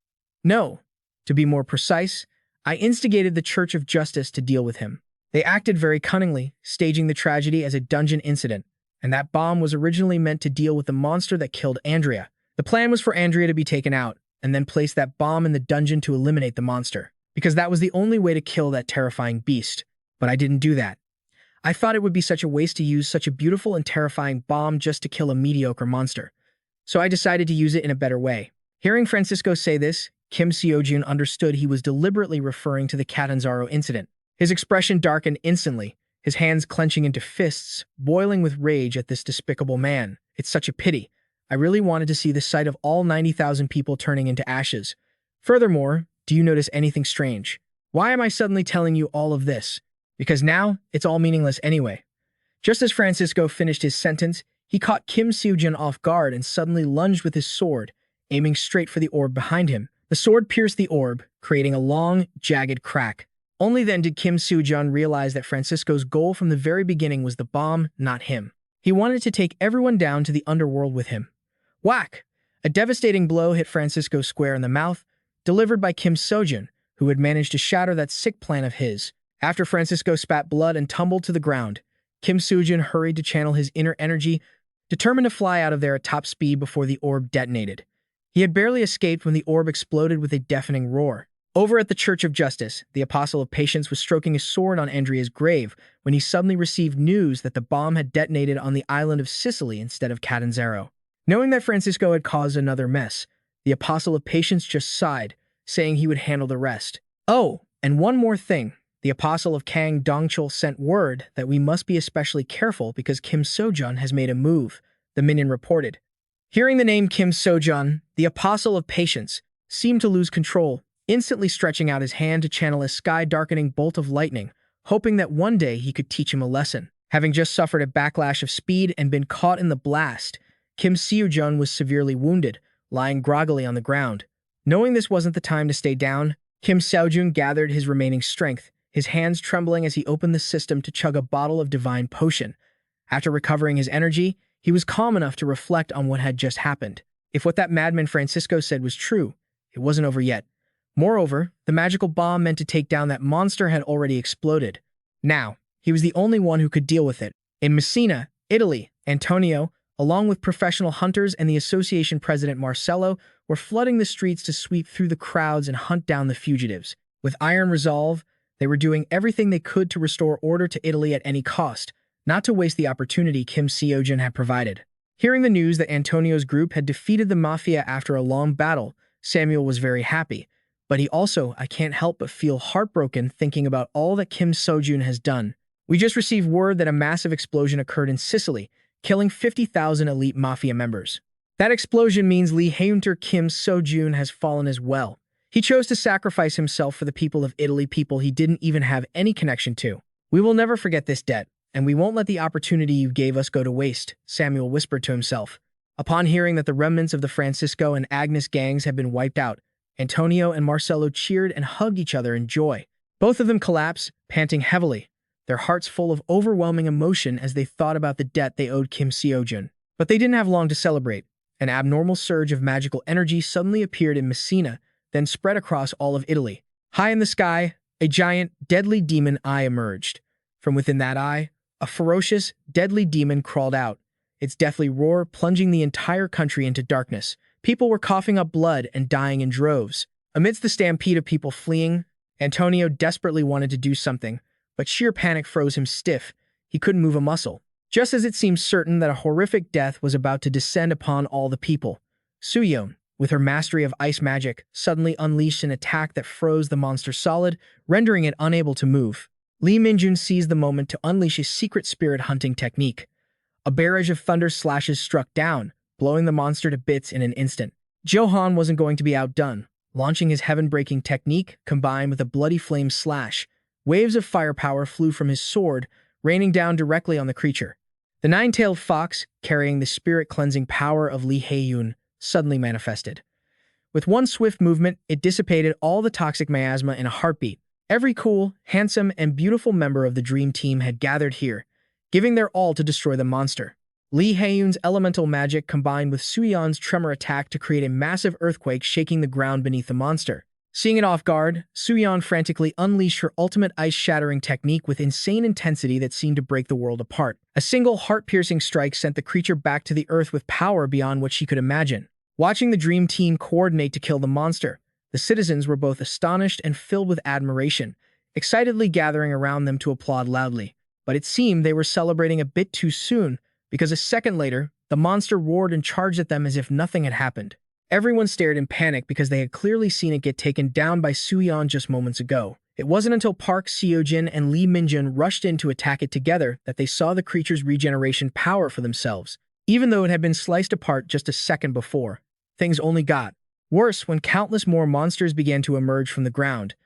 No. To be more precise, I instigated the Church of Justice to deal with him. They acted very cunningly, staging the tragedy as a dungeon incident, and that bomb was originally meant to deal with the monster that killed Andrea. The plan was for Andrea to be taken out, and then place that bomb in the dungeon to eliminate the monster, because that was the only way to kill that terrifying beast. But I didn't do that. I thought it would be such a waste to use such a beautiful and terrifying bomb just to kill a mediocre monster. So I decided to use it in a better way. Hearing Francisco say this, Kim Seojun understood he was deliberately referring to the Catanzaro incident. His expression darkened instantly, his hands clenching into fists, boiling with rage at this despicable man. It's such a pity. I really wanted to see the sight of all 90,000 people turning into ashes. Furthermore, do you notice anything strange? Why am I suddenly telling you all of this? Because now, it's all meaningless anyway. Just as Francisco finished his sentence, he caught Kim Seojun off guard and suddenly lunged with his sword, aiming straight for the orb behind him. The sword pierced the orb, creating a long, jagged crack. Only then did Kim Seojun realize that Francisco's goal from the very beginning was the bomb, not him. He wanted to take everyone down to the underworld with him. Whack! A devastating blow hit Francisco square in the mouth, delivered by Kim Seojun, who had managed to shatter that sick plan of his. After Francisco spat blood and tumbled to the ground, Kim Seojun hurried to channel his inner energy, determined to fly out of there at top speed before the orb detonated. He had barely escaped when the orb exploded with a deafening roar. Over at the Church of Justice, the Apostle of Patience was stroking his sword on Andrea's grave when he suddenly received news that the bomb had detonated on the island of Sicily instead of Catanzaro. Knowing that Francisco had caused another mess, the Apostle of Patience just sighed, saying he would handle the rest. Oh, and one more thing. The Apostle of Kang Dongchul sent word that we must be especially careful because Kim Seojun has made a move, the minion reported. Hearing the name Kim Seojun, the Apostle of Patience seemed to lose control, instantly stretching out his hand to channel a sky-darkening bolt of lightning, hoping that one day he could teach him a lesson. Having just suffered a backlash of speed and been caught in the blast, Kim Seojun was severely wounded, lying groggily on the ground. Knowing this wasn't the time to stay down, Kim Seojun gathered his remaining strength, his hands trembling as he opened the system to chug a bottle of divine potion. After recovering his energy, he was calm enough to reflect on what had just happened. If what that madman Francisco said was true, it wasn't over yet. Moreover, the magical bomb meant to take down that monster had already exploded. Now, he was the only one who could deal with it. In Messina, Italy, Antonio, along with professional hunters and the association president Marcello, were flooding the streets to sweep through the crowds and hunt down the fugitives. With iron resolve, they were doing everything they could to restore order to Italy at any cost, not to waste the opportunity Kim Seojun had provided. Hearing the news that Antonio's group had defeated the mafia after a long battle, Samuel was very happy. But he also, I can't help but feel heartbroken thinking about all that Kim Seojun has done. We just received word that a massive explosion occurred in Sicily, killing 50,000 elite mafia members. That explosion means Lee Hae-unter Kim Seojun has fallen as well. He chose to sacrifice himself for the people of Italy, people he didn't even have any connection to. We will never forget this debt, and we won't let the opportunity you gave us go to waste, Samuel whispered to himself. Upon hearing that the remnants of the Francisco and Agnes gangs had been wiped out, Antonio and Marcello cheered and hugged each other in joy. Both of them collapsed, panting heavily, their hearts full of overwhelming emotion as they thought about the debt they owed Kim Seojun. But they didn't have long to celebrate. An abnormal surge of magical energy suddenly appeared in Messina, then spread across all of Italy. High in the sky, a giant, deadly demon eye emerged. From within that eye, a ferocious, deadly demon crawled out, its deathly roar plunging the entire country into darkness. People were coughing up blood and dying in droves. Amidst the stampede of people fleeing, Antonio desperately wanted to do something, but sheer panic froze him stiff. He couldn't move a muscle. Just as it seemed certain that a horrific death was about to descend upon all the people, Seojun, with her mastery of ice magic, suddenly unleashed an attack that froze the monster solid, rendering it unable to move. Lee Minjun seized the moment to unleash his secret spirit hunting technique. A barrage of thunder slashes struck down, blowing the monster to bits in an instant. Johan wasn't going to be outdone. Launching his heaven-breaking technique, combined with a bloody flame slash, waves of firepower flew from his sword, raining down directly on the creature. The nine-tailed fox, carrying the spirit-cleansing power of Lee Hae-yun, suddenly manifested. With one swift movement, it dissipated all the toxic miasma in a heartbeat. Every cool, handsome, and beautiful member of the Dream Team had gathered here, giving their all to destroy the monster. Lee Hae-yun's elemental magic combined with Suyeon's tremor attack to create a massive earthquake shaking the ground beneath the monster. Seeing it off guard, Seojun frantically unleashed her ultimate ice-shattering technique with insane intensity that seemed to break the world apart. A single heart-piercing strike sent the creature back to the earth with power beyond what she could imagine. Watching the Dream Team coordinate to kill the monster, the citizens were both astonished and filled with admiration, excitedly gathering around them to applaud loudly. But it seemed they were celebrating a bit too soon, because a second later, the monster roared and charged at them as if nothing had happened. Everyone stared in panic because they had clearly seen it get taken down by Seojun just moments ago. It wasn't until Park Seojun and Lee Minjun rushed in to attack it together that they saw the creature's regeneration power for themselves, even though it had been sliced apart just a second before. Things only got worse when countless more monsters began to emerge from the ground.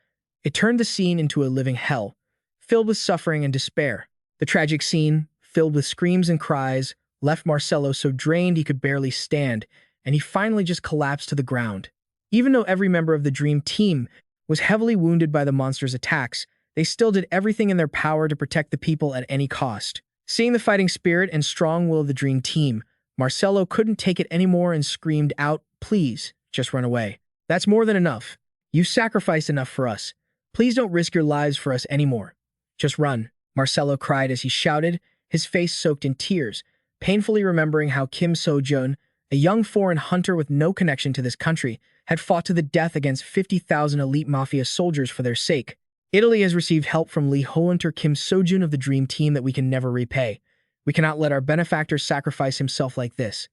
It turned the scene into a living hell, filled with suffering and despair. The tragic scene, filled with screams and cries, left Marcello so drained he could barely stand, and he finally just collapsed to the ground. Even though every member of the Dream Team was heavily wounded by the monster's attacks, they still did everything in their power to protect the people at any cost. Seeing the fighting spirit and strong will of the Dream Team, Marcello couldn't take it anymore and screamed out, "Please, just run away. That's more than enough. You've sacrificed enough for us. Please don't risk your lives for us anymore. Just run," Marcello cried as he shouted, his face soaked in tears, painfully remembering how Kim Seojun, a young foreign hunter with no connection to this country, had fought to the death against 50,000 elite mafia soldiers for their sake. Italy has received help from Lee Hae-unter Kim Seojun of the Dream Team that we can never repay. We cannot let our benefactor sacrifice himself like this.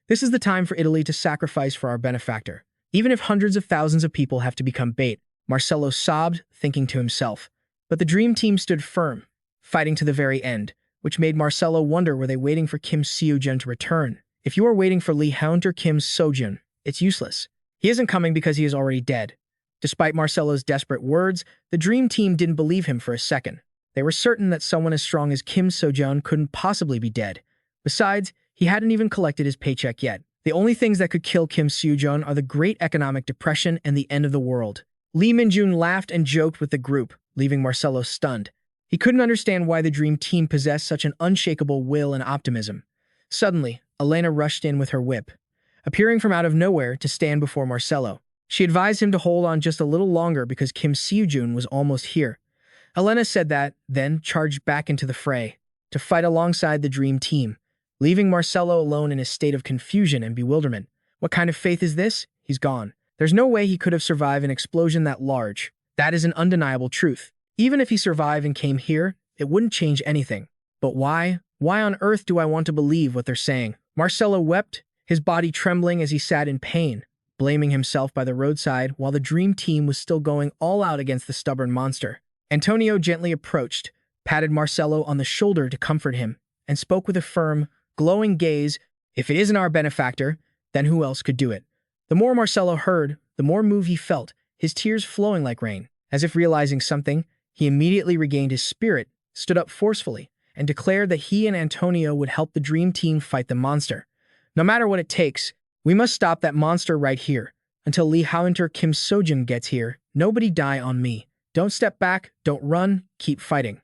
This is the time for Italy to sacrifice for our benefactor, even if hundreds of thousands of people have to become bait, Marcello sobbed, thinking to himself. But the Dream Team stood firm, fighting to the very end, which made Marcello wonder, were they waiting for Kim Seojun to return? If you are waiting for Lee Hae-unter Kim Seojun, it's useless. He isn't coming because he is already dead. Despite Marcello's desperate words, the Dream Team didn't believe him for a second. They were certain that someone as strong as Kim Seojun couldn't possibly be dead. Besides, he hadn't even collected his paycheck yet. The only things that could kill Kim Seojun are the Great Economic Depression and the end of the world. Lee Minjun laughed and joked with the group, leaving Marcello stunned. He couldn't understand why the Dream Team possessed such an unshakable will and optimism. Suddenly, Elena rushed in with her whip, appearing from out of nowhere to stand before Marcello. She advised him to hold on just a little longer because Kim Seojun was almost here. Elena said that, then charged back into the fray to fight alongside the dream team, leaving Marcelo alone in a state of confusion and bewilderment. What kind of faith is this? He's gone. There's no way he could have survived an explosion that large. That is an undeniable truth. Even if he survived and came here, it wouldn't change anything. But why? Why on earth do I want to believe what they're saying? Marcelo wept, his body trembling as he sat in pain, blaming himself by the roadside while the dream team was still going all out against the stubborn monster. Antonio gently approached, patted Marcelo on the shoulder to comfort him, and spoke with a firm, glowing gaze. If it isn't our benefactor, then who else could do it? The more Marcelo heard, the more moved he felt, his tears flowing like rain. As if realizing something, he immediately regained his spirit, stood up forcefully, and declared that he and Antonio would help the dream team fight the monster. No matter what it takes, we must stop that monster right here. Until Lee Howenter Kim Seojun gets here, nobody die on me. Don't step back, don't run, keep fighting.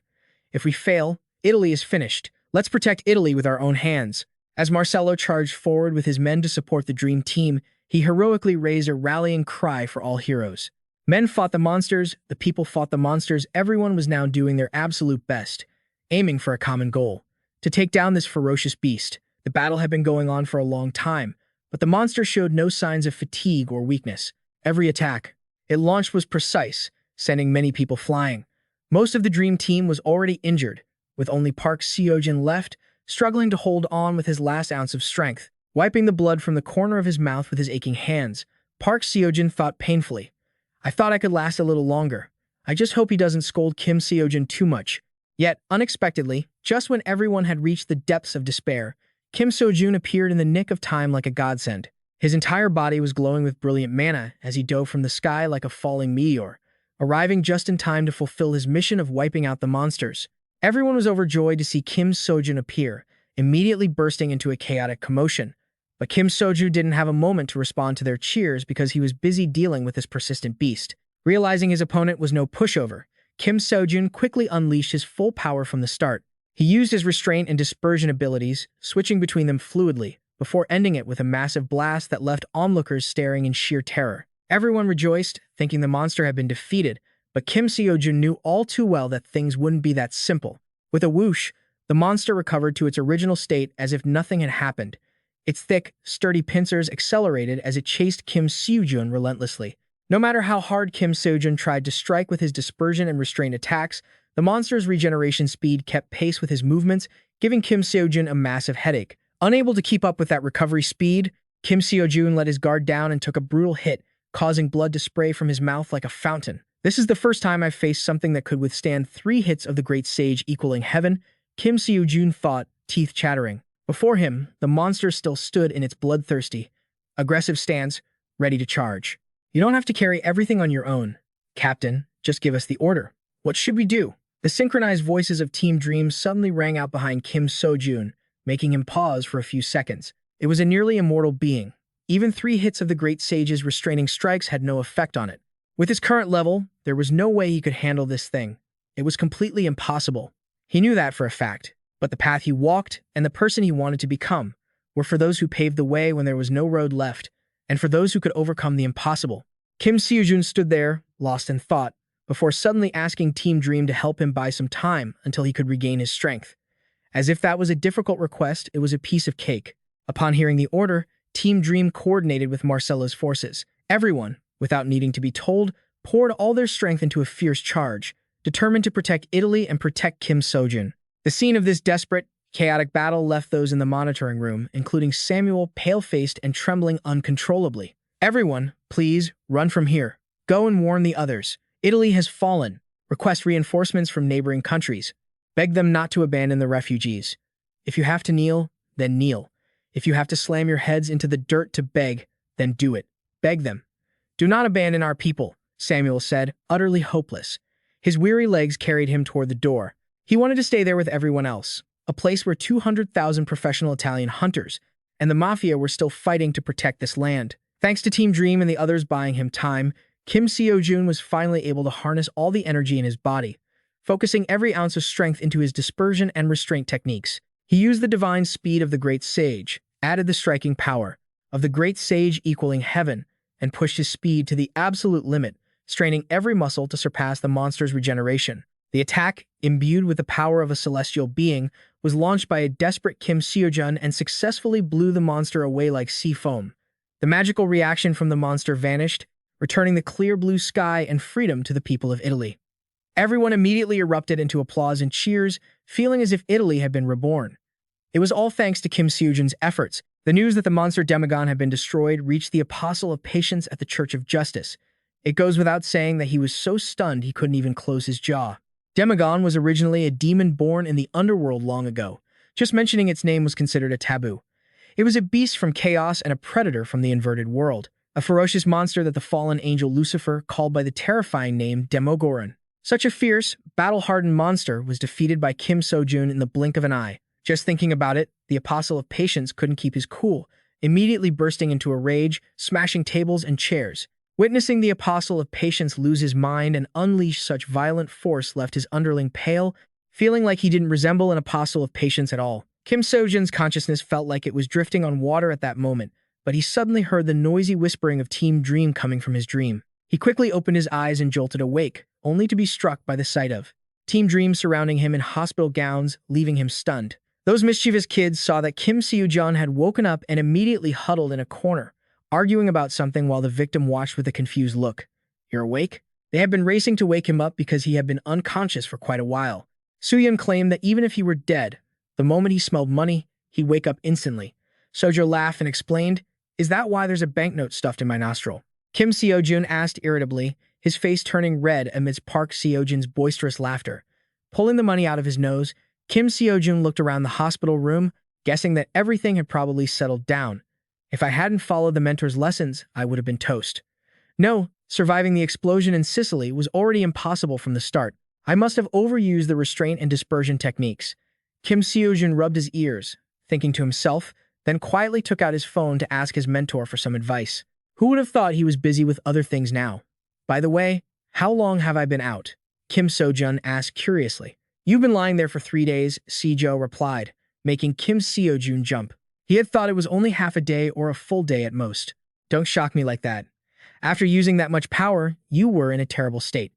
If we fail, Italy is finished. Let's protect Italy with our own hands. As Marcelo charged forward with his men to support the dream team, he heroically raised a rallying cry for all heroes. Men fought the monsters, the people fought the monsters, everyone was now doing their absolute best, aiming for a common goal, to take down this ferocious beast. The battle had been going on for a long time, but the monster showed no signs of fatigue or weakness. Every attack it launched was precise, sending many people flying. Most of the dream team was already injured, with only Park Seojun left, struggling to hold on with his last ounce of strength. Wiping the blood from the corner of his mouth with his aching hands, Park Seojun thought painfully, I thought I could last a little longer. I just hope he doesn't scold Kim Seojun too much. Yet, unexpectedly, just when everyone had reached the depths of despair, Kim Seojun appeared in the nick of time like a godsend. His entire body was glowing with brilliant mana as he dove from the sky like a falling meteor, arriving just in time to fulfill his mission of wiping out the monsters. Everyone was overjoyed to see Kim Seojun appear, immediately bursting into a chaotic commotion. But Kim Seojun didn't have a moment to respond to their cheers because he was busy dealing with this persistent beast. Realizing his opponent was no pushover, Kim Seojun quickly unleashed his full power from the start. He used his restraint and dispersion abilities, switching between them fluidly, before ending it with a massive blast that left onlookers staring in sheer terror. Everyone rejoiced, thinking the monster had been defeated, but Kim Seojun knew all too well that things wouldn't be that simple. With a whoosh, the monster recovered to its original state as if nothing had happened. Its thick, sturdy pincers accelerated as it chased Kim Seojun relentlessly. No matter how hard Kim Seojun tried to strike with his dispersion and restraint attacks, the monster's regeneration speed kept pace with his movements, giving Kim Seojun a massive headache. Unable to keep up with that recovery speed, Kim Seojun let his guard down and took a brutal hit, causing blood to spray from his mouth like a fountain. This is the first time I've faced something that could withstand 3 hits of the Great Sage equaling heaven, Kim Seojun thought, teeth chattering. Before him, the monster still stood in its bloodthirsty, aggressive stance, ready to charge. You don't have to carry everything on your own. Captain, just give us the order. What should we do? The synchronized voices of Team Dream suddenly rang out behind Kim Seojun, making him pause for a few seconds. It was a nearly immortal being. Even 3 hits of the Great Sage's restraining strikes had no effect on it. With his current level, there was no way he could handle this thing. It was completely impossible. He knew that for a fact. But the path he walked and the person he wanted to become were for those who paved the way when there was no road left, and for those who could overcome the impossible. Kim Seojun stood there, lost in thought, before suddenly asking Team Dream to help him buy some time until he could regain his strength. As if that was a difficult request, it was a piece of cake. Upon hearing the order, Team Dream coordinated with Marcelo's forces. Everyone, without needing to be told, poured all their strength into a fierce charge, determined to protect Italy and protect Kim Seojun. The scene of this desperate, chaotic battle left those in the monitoring room, including Samuel, pale-faced and trembling uncontrollably. Everyone, please, run from here. Go and warn the others. Italy has fallen. Request reinforcements from neighboring countries. Beg them not to abandon the refugees. If you have to kneel, then kneel. If you have to slam your heads into the dirt to beg, then do it. Beg them. Do not abandon our people, Samuel said, utterly hopeless. His weary legs carried him toward the door. He wanted to stay there with everyone else, a place where 200,000 professional Italian hunters and the mafia were still fighting to protect this land. Thanks to Team Dream and the others buying him time, Kim Seojun was finally able to harness all the energy in his body, focusing every ounce of strength into his dispersion and restraint techniques. He used the divine speed of the Great Sage, added the striking power of the Great Sage equaling heaven, and pushed his speed to the absolute limit, straining every muscle to surpass the monster's regeneration. The attack, imbued with the power of a celestial being, was launched by a desperate Kim Seojun and successfully blew the monster away like sea foam. The magical reaction from the monster vanished, returning the clear blue sky and freedom to the people of Italy. Everyone immediately erupted into applause and cheers, feeling as if Italy had been reborn. It was all thanks to Kim Seojun's efforts. The news that the monster demigod had been destroyed reached the Apostle of Patience at the Church of Justice. It goes without saying that he was so stunned he couldn't even close his jaw. Demigod was originally a demon born in the underworld long ago. Just mentioning its name was considered a taboo. It was a beast from chaos and a predator from the inverted world, a ferocious monster that the fallen angel Lucifer called by the terrifying name Demogorgon. Such a fierce, battle-hardened monster was defeated by Kim Seojun in the blink of an eye. Just thinking about it, the Apostle of Patience couldn't keep his cool, immediately bursting into a rage, smashing tables and chairs. Witnessing the Apostle of Patience lose his mind and unleash such violent force left his underling pale, feeling like he didn't resemble an Apostle of Patience at all. Kim Seojun's consciousness felt like it was drifting on water at that moment, but he suddenly heard the noisy whispering of Team Dream coming from his dream. He quickly opened his eyes and jolted awake, only to be struck by the sight of Team Dream surrounding him in hospital gowns, leaving him stunned. Those mischievous kids saw that Kim Seojun had woken up and immediately huddled in a corner, arguing about something while the victim watched with a confused look. "You're awake?" They had been racing to wake him up because he had been unconscious for quite a while. Soo-yeon claimed that even if he were dead, the moment he smelled money, he'd wake up instantly. Sojo laughed and explained, "Is that why there's a banknote stuffed in my nostril?" Kim Seojun asked irritably, his face turning red amidst Park Seojun's boisterous laughter. Pulling the money out of his nose, Kim Seojun looked around the hospital room, guessing that everything had probably settled down. If I hadn't followed the mentor's lessons, I would have been toast. No, surviving the explosion in Sicily was already impossible from the start. I must have overused the restraint and dispersion techniques. Kim Seojun rubbed his ears, thinking to himself, then quietly took out his phone to ask his mentor for some advice. Who would have thought he was busy with other things now? By the way, how long have I been out? Kim Seojun asked curiously. You've been lying there for 3 days, Sejo replied, making Kim Seojun jump. He had thought it was only half a day or a full day at most. Don't shock me like that. After using that much power, you were in a terrible state.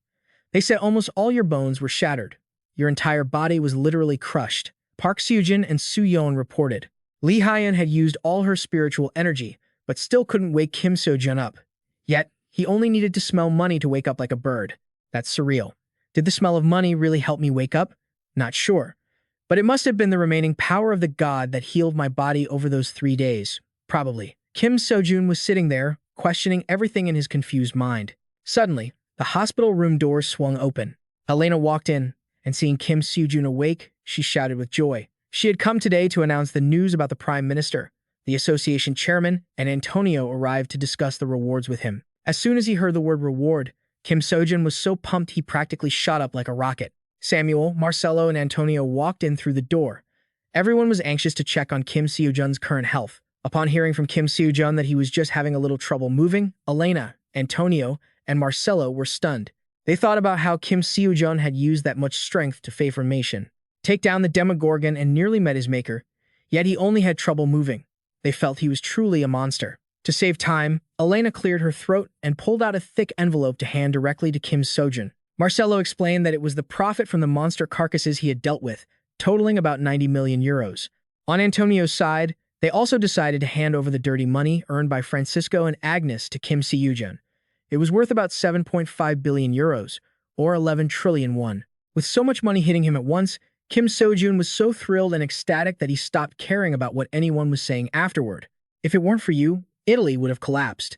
They said almost all your bones were shattered. Your entire body was literally crushed. Park Seojun and Soo-yeon reported. Lee Hyun had used all her spiritual energy, but still couldn't wake Kim Seojun up. Yet, he only needed to smell money to wake up like a bird. That's surreal. Did the smell of money really help me wake up? Not sure. But it must have been the remaining power of the god that healed my body over those 3 days. Probably. Kim Seojun was sitting there, questioning everything in his confused mind. Suddenly, the hospital room door swung open. Elena walked in, and seeing Kim Seojun awake, she shouted with joy. She had come today to announce the news about the Prime Minister. The association chairman and Antonio arrived to discuss the rewards with him. As soon as he heard the word reward, Kim Seojun was so pumped he practically shot up like a rocket. Samuel, Marcelo, and Antonio walked in through the door. Everyone was anxious to check on Kim Seojun's current health. Upon hearing from Kim Seojun that he was just having a little trouble moving, Elena, Antonio, and Marcelo were stunned. They thought about how Kim Seojun had used that much strength to favor Mation, take down the Demogorgon and nearly met his maker, yet he only had trouble moving. They felt he was truly a monster. To save time, Elena cleared her throat and pulled out a thick envelope to hand directly to Kim Seojun. Marcelo explained that it was the profit from the monster carcasses he had dealt with, totaling about 90 million euros. On Antonio's side, they also decided to hand over the dirty money earned by Francisco and Agnes to Kim Seojun. It was worth about 7.5 billion euros, or 11 trillion won. With so much money hitting him at once, Kim Seojun was so thrilled and ecstatic that he stopped caring about what anyone was saying afterward. If it weren't for you, Italy would have collapsed.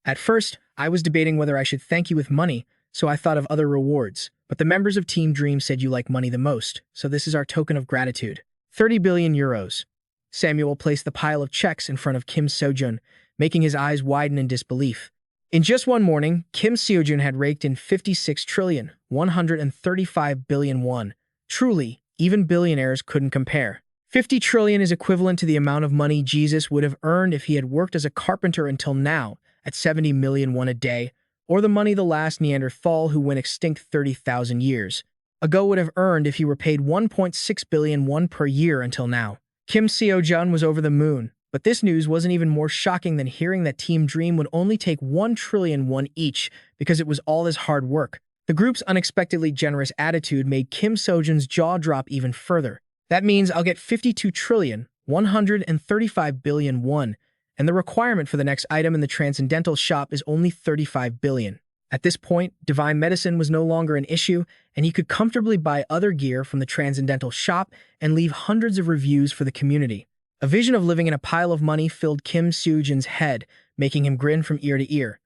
At first, I was debating whether I should thank you with money, so I thought of other rewards, but the members of Team Dream said you like money the most, so this is our token of gratitude. 30 billion euros. Samuel placed the pile of checks in front of Kim Seojun, making his eyes widen in disbelief. In just one morning, Kim Seojun had raked in 56 trillion, 135 billion won. Truly, even billionaires couldn't compare. 50 trillion is equivalent to the amount of money Jesus would have earned if he had worked as a carpenter until now, at 70 million won a day, or the money the last Neanderthal who went extinct 30,000 years ago would have earned if he were paid 1.6 billion won per year until now. Kim Seojun was over the moon, But this news wasn't even more shocking than hearing that Team Dream would only take 1,000,000,000,000 each because it was all his hard work. The group's unexpectedly generous attitude made Kim Seojun's jaw drop even further. That means I'll get 52,135,000,000,000 won, and the requirement for the next item in the Transcendental shop is only 35 billion. At this point, divine medicine was no longer an issue, and he could comfortably buy other gear from the Transcendental shop and leave hundreds of reviews for the community. A vision of living in a pile of money filled Kim Seojun's head, making him grin from ear to ear.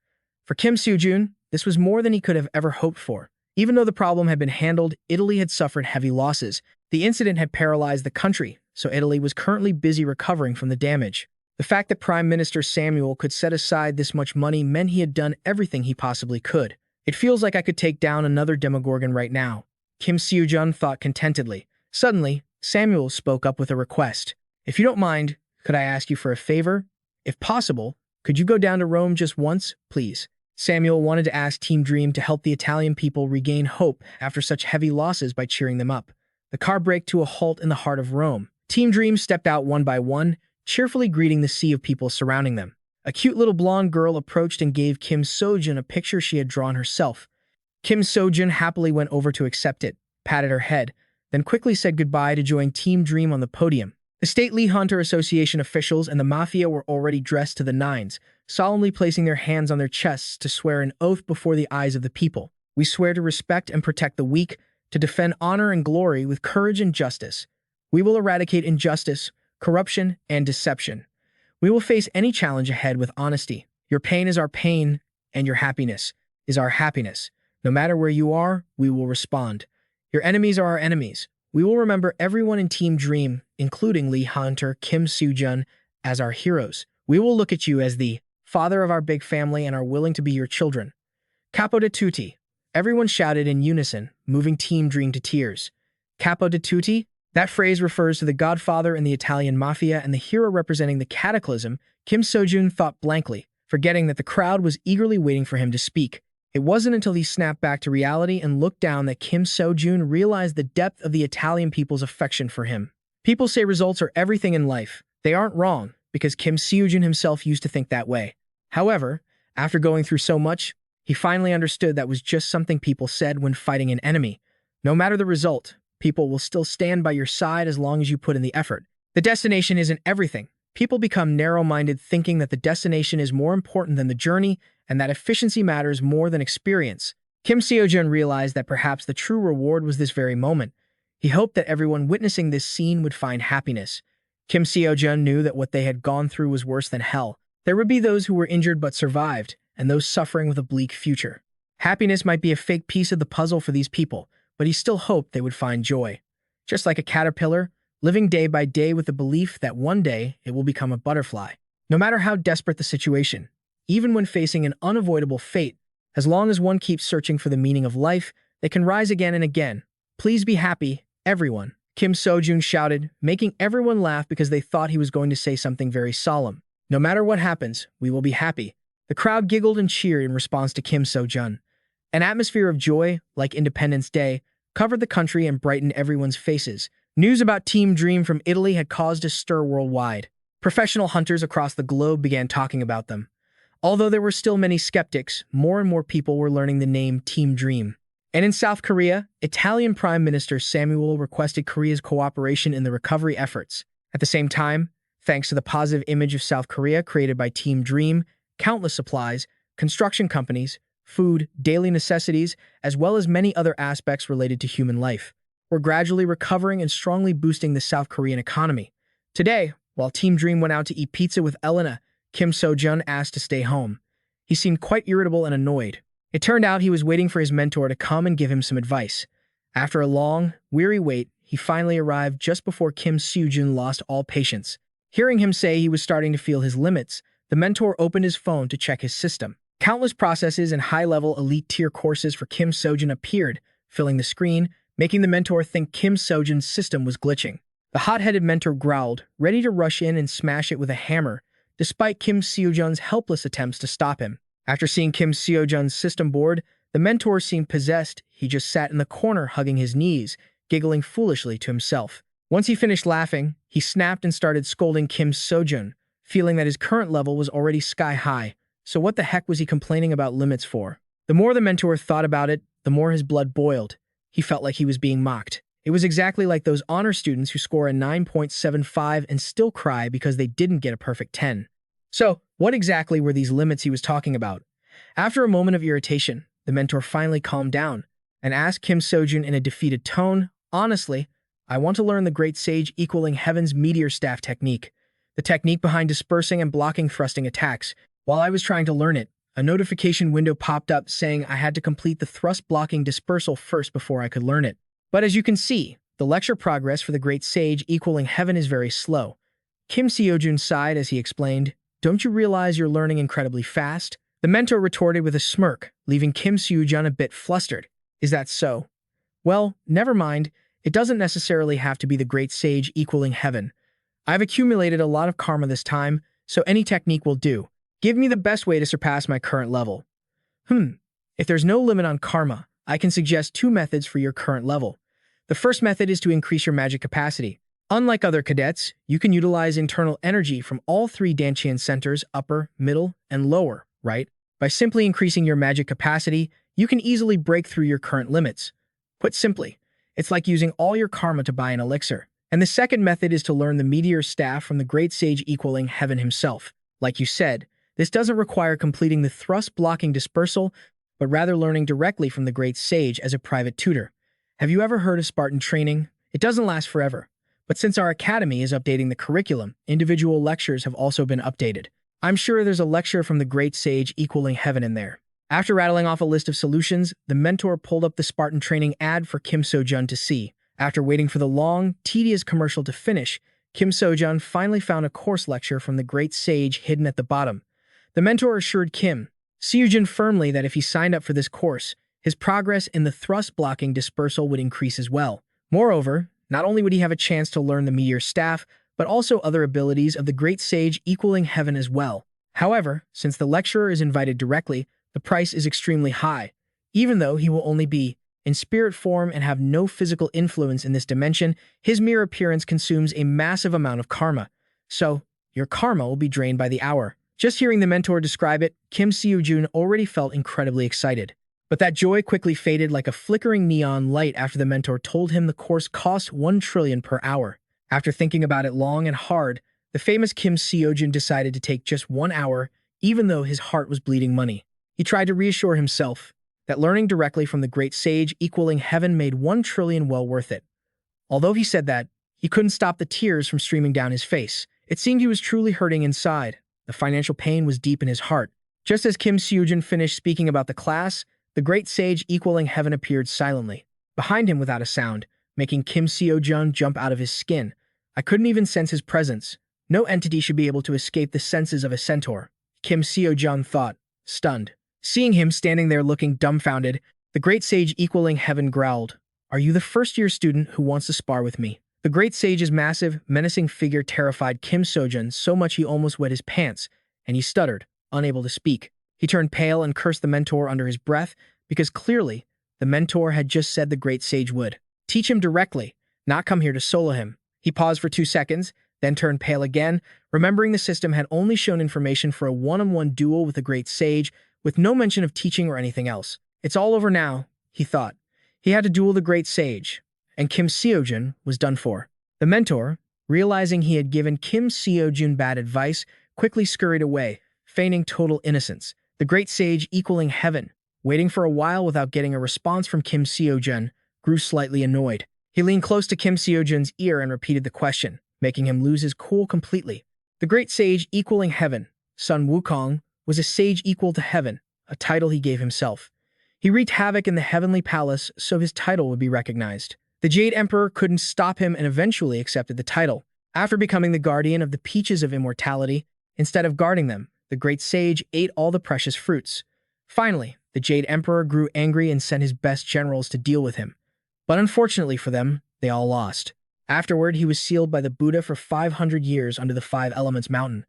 For Kim Seojun, this was more than he could have ever hoped for. Even though the problem had been handled, Italy had suffered heavy losses. The incident had paralyzed the country, so Italy was currently busy recovering from the damage. The fact that Prime Minister Samuel could set aside this much money meant he had done everything he possibly could. It feels like I could take down another Demogorgon right now, Kim Seojun thought contentedly. Suddenly, Samuel spoke up with a request. If you don't mind, could I ask you for a favor? If possible, could you go down to Rome just once, please? Samuel wanted to ask Team Dream to help the Italian people regain hope after such heavy losses by cheering them up. The car braked to a halt in the heart of Rome. Team Dream stepped out one by one, cheerfully greeting the sea of people surrounding them. A cute little blonde girl approached and gave Kim Seojun a picture she had drawn herself. Kim Seojun happily went over to accept it, patted her head, then quickly said goodbye to join Team Dream on the podium. The State Lee Hunter Association officials and the Mafia were already dressed to the nines, solemnly placing their hands on their chests to swear an oath before the eyes of the people. We swear to respect and protect the weak, to defend honor and glory with courage and justice. We will eradicate injustice, corruption, and deception. We will face any challenge ahead with honesty. Your pain is our pain, and your happiness is our happiness. No matter where you are, we will respond. Your enemies are our enemies. We will remember everyone in Team Dream, including Lee Hunter, Kim Seojun, as our heroes. We will look at you as the father of our big family and are willing to be your children. Capo di tutti. Everyone shouted in unison, moving Team Dream to tears. Capo di tutti? That phrase refers to the godfather in the Italian mafia and the hero representing the cataclysm. Kim Seojun thought blankly, forgetting that the crowd was eagerly waiting for him to speak. It wasn't until he snapped back to reality and looked down that Kim Seojun realized the depth of the Italian people's affection for him. People say results are everything in life. They aren't wrong, because Kim Seojun himself used to think that way. However, after going through so much, he finally understood that was just something people said when fighting an enemy. No matter the result, people will still stand by your side as long as you put in the effort. The destination isn't everything. People become narrow-minded, thinking that the destination is more important than the journey and that efficiency matters more than experience. Kim Seojun realized that perhaps the true reward was this very moment. He hoped that everyone witnessing this scene would find happiness. Kim Seojun knew that what they had gone through was worse than hell. There would be those who were injured but survived, and those suffering with a bleak future. Happiness might be a fake piece of the puzzle for these people, but he still hoped they would find joy. Just like a caterpillar, living day by day with the belief that one day it will become a butterfly. No matter how desperate the situation, even when facing an unavoidable fate, as long as one keeps searching for the meaning of life, they can rise again and again. Please be happy, everyone, Kim Seojun shouted, making everyone laugh because they thought he was going to say something very solemn. No matter what happens, we will be happy. The crowd giggled and cheered in response to Kim Seojun. An atmosphere of joy, like Independence Day, covered the country and brightened everyone's faces. News about Team Dream from Italy had caused a stir worldwide. Professional hunters across the globe began talking about them. Although there were still many skeptics, more and more people were learning the name Team Dream. And in South Korea, Italian Prime Minister Samuel requested Korea's cooperation in the recovery efforts. At the same time, thanks to the positive image of South Korea created by Team Dream, countless supplies, construction companies, food, daily necessities, as well as many other aspects related to human life, were gradually recovering and strongly boosting the South Korean economy. Today, while Team Dream went out to eat pizza with Elena, Kim Seojun asked to stay home. He seemed quite irritable and annoyed. It turned out he was waiting for his mentor to come and give him some advice. After a long, weary wait, he finally arrived just before Kim Seojun lost all patience. Hearing him say he was starting to feel his limits, the mentor opened his phone to check his system. Countless processes and high-level elite-tier courses for Kim Seojun appeared, filling the screen, making the mentor think Kim Seojun's system was glitching. The hot-headed mentor growled, ready to rush in and smash it with a hammer, despite Kim Seojun's helpless attempts to stop him. After seeing Kim Seojun's system board, the mentor seemed possessed. He just sat in the corner hugging his knees, giggling foolishly to himself. Once he finished laughing, he snapped and started scolding Kim Seojun, feeling that his current level was already sky high. So what the heck was he complaining about limits for? The more the mentor thought about it, the more his blood boiled. He felt like he was being mocked. It was exactly like those honor students who score a 9.75 and still cry because they didn't get a perfect 10. So, what exactly were these limits he was talking about? After a moment of irritation, the mentor finally calmed down and asked Kim Seojun in a defeated tone, "Honestly, I want to learn the great sage equaling heaven's meteor staff technique, the technique behind dispersing and blocking thrusting attacks. While I was trying to learn it, a notification window popped up saying I had to complete the thrust blocking dispersal first before I could learn it. But as you can see, the lecture progress for the great sage equaling heaven is very slow." Kim Seojun sighed as he explained, "Don't you realize you're learning incredibly fast?" The mentor retorted with a smirk, leaving Kim Seojun a bit flustered. "Is that so? Well, never mind. It doesn't necessarily have to be the great sage equaling heaven. I've accumulated a lot of karma this time, so any technique will do. Give me the best way to surpass my current level." If there's no limit on karma, I can suggest 2 methods for your current level. The first method is to increase your magic capacity. Unlike other cadets, you can utilize internal energy from all 3 Dantian centers, upper, middle, and lower, right? By simply increasing your magic capacity, you can easily break through your current limits. Put simply, it's like using all your karma to buy an elixir. And the second method is to learn the meteor staff from the great sage equaling heaven himself. Like you said, this doesn't require completing the thrust blocking dispersal, but rather learning directly from the great sage as a private tutor. Have you ever heard of Spartan training? It doesn't last forever. But since our academy is updating the curriculum, individual lectures have also been updated. I'm sure there's a lecture from the great sage equaling heaven in there. After rattling off a list of solutions, the mentor pulled up the Spartan training ad for Kim Seojun to see. After waiting for the long, tedious commercial to finish, Kim Seojun finally found a course lecture from the great sage hidden at the bottom. The mentor assured Kim Seojun firmly that if he signed up for this course, his progress in the thrust-blocking dispersal would increase as well. Moreover, not only would he have a chance to learn the meteor staff, but also other abilities of the great sage equaling heaven as well. However, since the lecturer is invited directly, the price is extremely high. Even though he will only be in spirit form and have no physical influence in this dimension, his mere appearance consumes a massive amount of karma. So, your karma will be drained by the hour. Just hearing the mentor describe it, Kim Seojun already felt incredibly excited. But that joy quickly faded like a flickering neon light after the mentor told him the course cost 1 trillion per hour. After thinking about it long and hard, the famous Kim Seojun decided to take just 1 hour, even though his heart was bleeding money. He tried to reassure himself that learning directly from the great sage equaling heaven made 1 trillion well worth it. Although he said that, he couldn't stop the tears from streaming down his face. It seemed he was truly hurting inside. The financial pain was deep in his heart. Just as Kim Seojun finished speaking about the class, the great sage equaling heaven appeared silently, behind him without a sound, making Kim Seojun jump out of his skin. I couldn't even sense his presence. No entity should be able to escape the senses of a centaur, Kim Seojun thought, stunned. Seeing him standing there looking dumbfounded, the great sage equaling heaven growled, "Are you the first-year student who wants to spar with me?" The great sage's massive, menacing figure terrified Kim Seojun so much he almost wet his pants, and he stuttered, unable to speak. He turned pale and cursed the mentor under his breath, because clearly, the mentor had just said the great sage would teach him directly, not come here to solo him. He paused for 2 seconds, then turned pale again, remembering the system had only shown information for a one-on-one duel with the great sage, with no mention of teaching or anything else. It's all over now, he thought. He had to duel the great sage, and Kim Seojun was done for. The mentor, realizing he had given Kim Seojun bad advice, quickly scurried away, feigning total innocence. The great sage equaling heaven, waiting for a while without getting a response from Kim Seojun, grew slightly annoyed. He leaned close to Kim Seojun's ear and repeated the question, making him lose his cool completely. The great sage equaling heaven, Sun Wukong, was a sage equal to heaven, a title he gave himself. He wreaked havoc in the heavenly palace, so his title would be recognized. The Jade Emperor couldn't stop him and eventually accepted the title. After becoming the guardian of the peaches of immortality, instead of guarding them, the great sage ate all the precious fruits. Finally, the Jade Emperor grew angry and sent his best generals to deal with him. But unfortunately for them, they all lost. Afterward, he was sealed by the Buddha for 500 years under the Five Elements Mountain.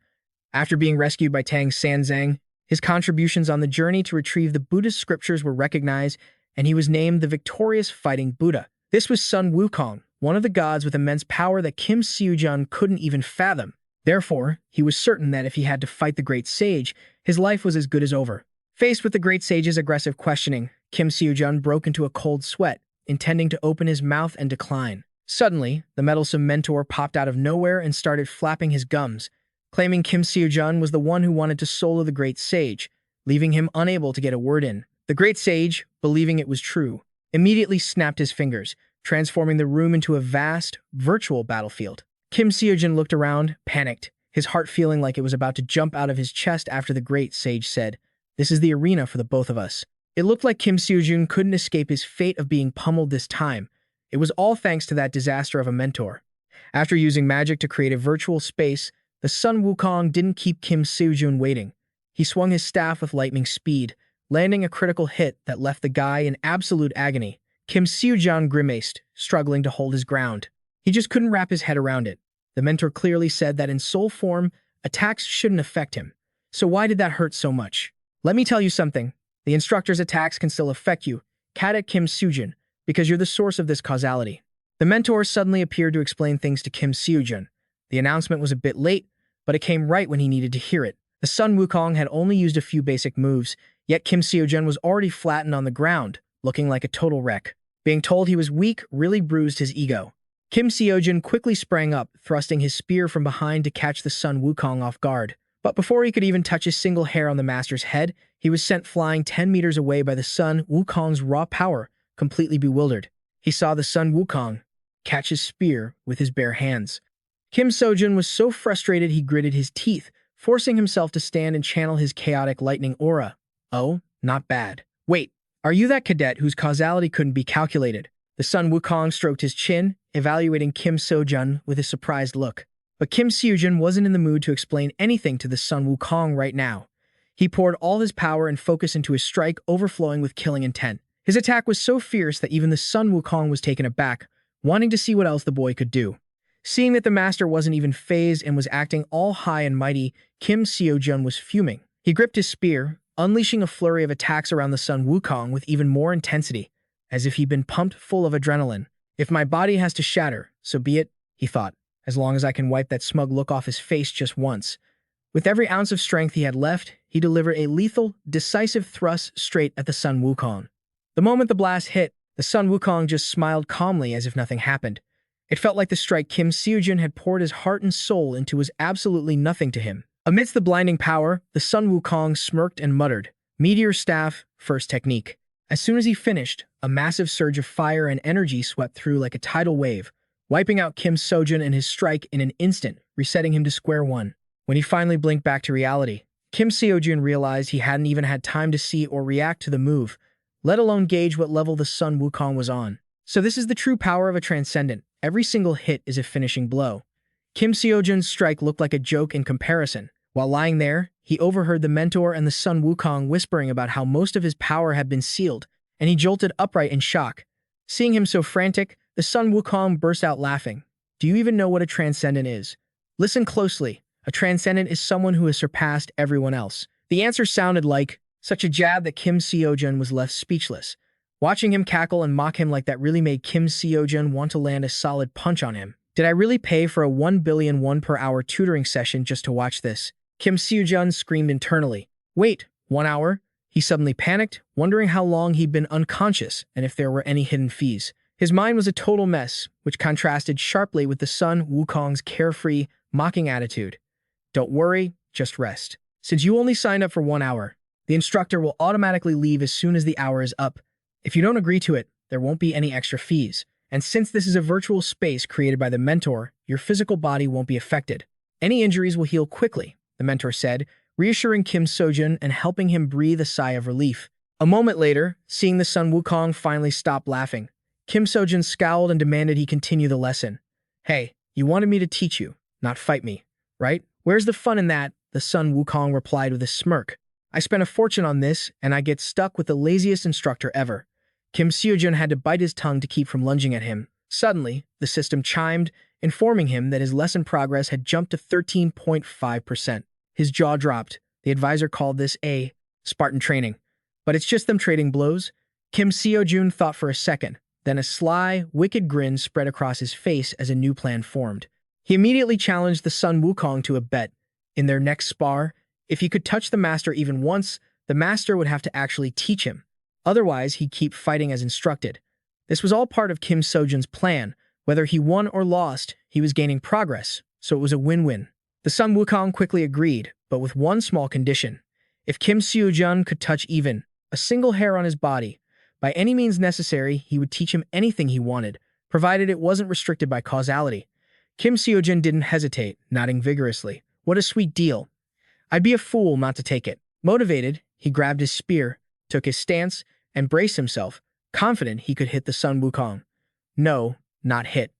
After being rescued by Tang Sanzang, his contributions on the journey to retrieve the Buddhist scriptures were recognized, and he was named the victorious fighting Buddha. This was Sun Wukong, one of the gods with immense power that Kim Seojun couldn't even fathom. Therefore, he was certain that if he had to fight the great sage, his life was as good as over. Faced with the great sage's aggressive questioning, Kim Seojun broke into a cold sweat, intending to open his mouth and decline. Suddenly, the meddlesome mentor popped out of nowhere and started flapping his gums, claiming Kim Seojun was the one who wanted to solo the great sage, leaving him unable to get a word in. The great sage, believing it was true, immediately snapped his fingers, transforming the room into a vast, virtual battlefield. Kim Seojun looked around, panicked, his heart feeling like it was about to jump out of his chest after the great sage said, "This is the arena for the both of us." It looked like Kim Seojun couldn't escape his fate of being pummeled this time. It was all thanks to that disaster of a mentor. After using magic to create a virtual space, the Sun Wukong didn't keep Kim Seojun waiting. He swung his staff with lightning speed, landing a critical hit that left the guy in absolute agony. Kim Seojun grimaced, struggling to hold his ground. He just couldn't wrap his head around it. The mentor clearly said that in soul form, attacks shouldn't affect him. So why did that hurt so much? Let me tell you something. The instructor's attacks can still affect you, Cadet Kim Seojun, because you're the source of this causality. The mentor suddenly appeared to explain things to Kim Seojun. The announcement was a bit late, but it came right when he needed to hear it. The Sun Wukong had only used a few basic moves, yet Kim Seojun was already flattened on the ground, looking like a total wreck. Being told he was weak really bruised his ego. Kim Seojun quickly sprang up, thrusting his spear from behind to catch the Sun Wukong off guard. But before he could even touch a single hair on the master's head, he was sent flying 10 meters away by the Sun Wukong's raw power, completely bewildered. He saw the Sun Wukong catch his spear with his bare hands. Kim Seojun was so frustrated he gritted his teeth, forcing himself to stand and channel his chaotic lightning aura. Oh, not bad. Wait, are you that cadet whose causality couldn't be calculated? The Sun Wukong stroked his chin, evaluating Kim Seojun with a surprised look. But Kim Seojun wasn't in the mood to explain anything to the Sun Wukong right now. He poured all his power and focus into his strike, overflowing with killing intent. His attack was so fierce that even the Sun Wukong was taken aback, wanting to see what else the boy could do. Seeing that the master wasn't even phased and was acting all high and mighty, Kim Seojun was fuming. He gripped his spear, unleashing a flurry of attacks around the Sun Wukong with even more intensity, as if he'd been pumped full of adrenaline. If my body has to shatter, so be it, he thought, as long as I can wipe that smug look off his face just once. With every ounce of strength he had left, he delivered a lethal, decisive thrust straight at the Sun Wukong. The moment the blast hit, the Sun Wukong just smiled calmly as if nothing happened. It felt like the strike Kim Seojun had poured his heart and soul into was absolutely nothing to him. Amidst the blinding power, the Sun Wukong smirked and muttered, "Meteor staff, first technique." As soon as he finished, a massive surge of fire and energy swept through like a tidal wave, wiping out Kim Seojun and his strike in an instant, resetting him to square one. When he finally blinked back to reality, Kim Seojun realized he hadn't even had time to see or react to the move, let alone gauge what level the Sun Wukong was on. So this is the true power of a Transcendent. Every single hit is a finishing blow. Kim Seojun's strike looked like a joke in comparison. While lying there, he overheard the mentor and the Sun Wukong whispering about how most of his power had been sealed, and he jolted upright in shock. Seeing him so frantic, the Sun Wukong burst out laughing. "Do you even know what a Transcendent is? Listen closely. A Transcendent is someone who has surpassed everyone else." The answer sounded like such a jab that Kim Seojun was left speechless. Watching him cackle and mock him like that really made Kim Seojun want to land a solid punch on him. Did I really pay for a 1 billion won per hour tutoring session just to watch this? Kim Seojun screamed internally. Wait, 1 hour? He suddenly panicked, wondering how long he'd been unconscious and if there were any hidden fees. His mind was a total mess, which contrasted sharply with the Sun Wukong's carefree, mocking attitude. "Don't worry, just rest. Since you only signed up for 1 hour, the instructor will automatically leave as soon as the hour is up. If you don't agree to it, there won't be any extra fees. And since this is a virtual space created by the mentor, your physical body won't be affected. Any injuries will heal quickly," the mentor said, reassuring Kim Seojun and helping him breathe a sigh of relief. A moment later, seeing the Sun Wukong finally stop laughing, Kim Seojun scowled and demanded he continue the lesson. "Hey, you wanted me to teach you, not fight me, right? Where's the fun in that?" the Sun Wukong replied with a smirk. "I spent a fortune on this, and I get stuck with the laziest instructor ever." Kim Seojun had to bite his tongue to keep from lunging at him. Suddenly, the system chimed, informing him that his lesson progress had jumped to 13.5%. His jaw dropped. The advisor called this a Spartan training. But it's just them trading blows? Kim Seojun thought for a second. Then a sly, wicked grin spread across his face as a new plan formed. He immediately challenged the Sun Wukong to a bet. In their next spar, if he could touch the master even once, the master would have to actually teach him. Otherwise, he'd keep fighting as instructed. This was all part of Kim Seojun's plan. Whether he won or lost, he was gaining progress, so it was a win-win. The Sun Wukong quickly agreed, but with one small condition. If Kim Seojun could touch even a single hair on his body, by any means necessary, he would teach him anything he wanted, provided it wasn't restricted by causality. Kim Seojun didn't hesitate, nodding vigorously. What a sweet deal. I'd be a fool not to take it. Motivated, he grabbed his spear, took his stance, and braced himself, confident he could hit the Sun Wukong. No, not hit.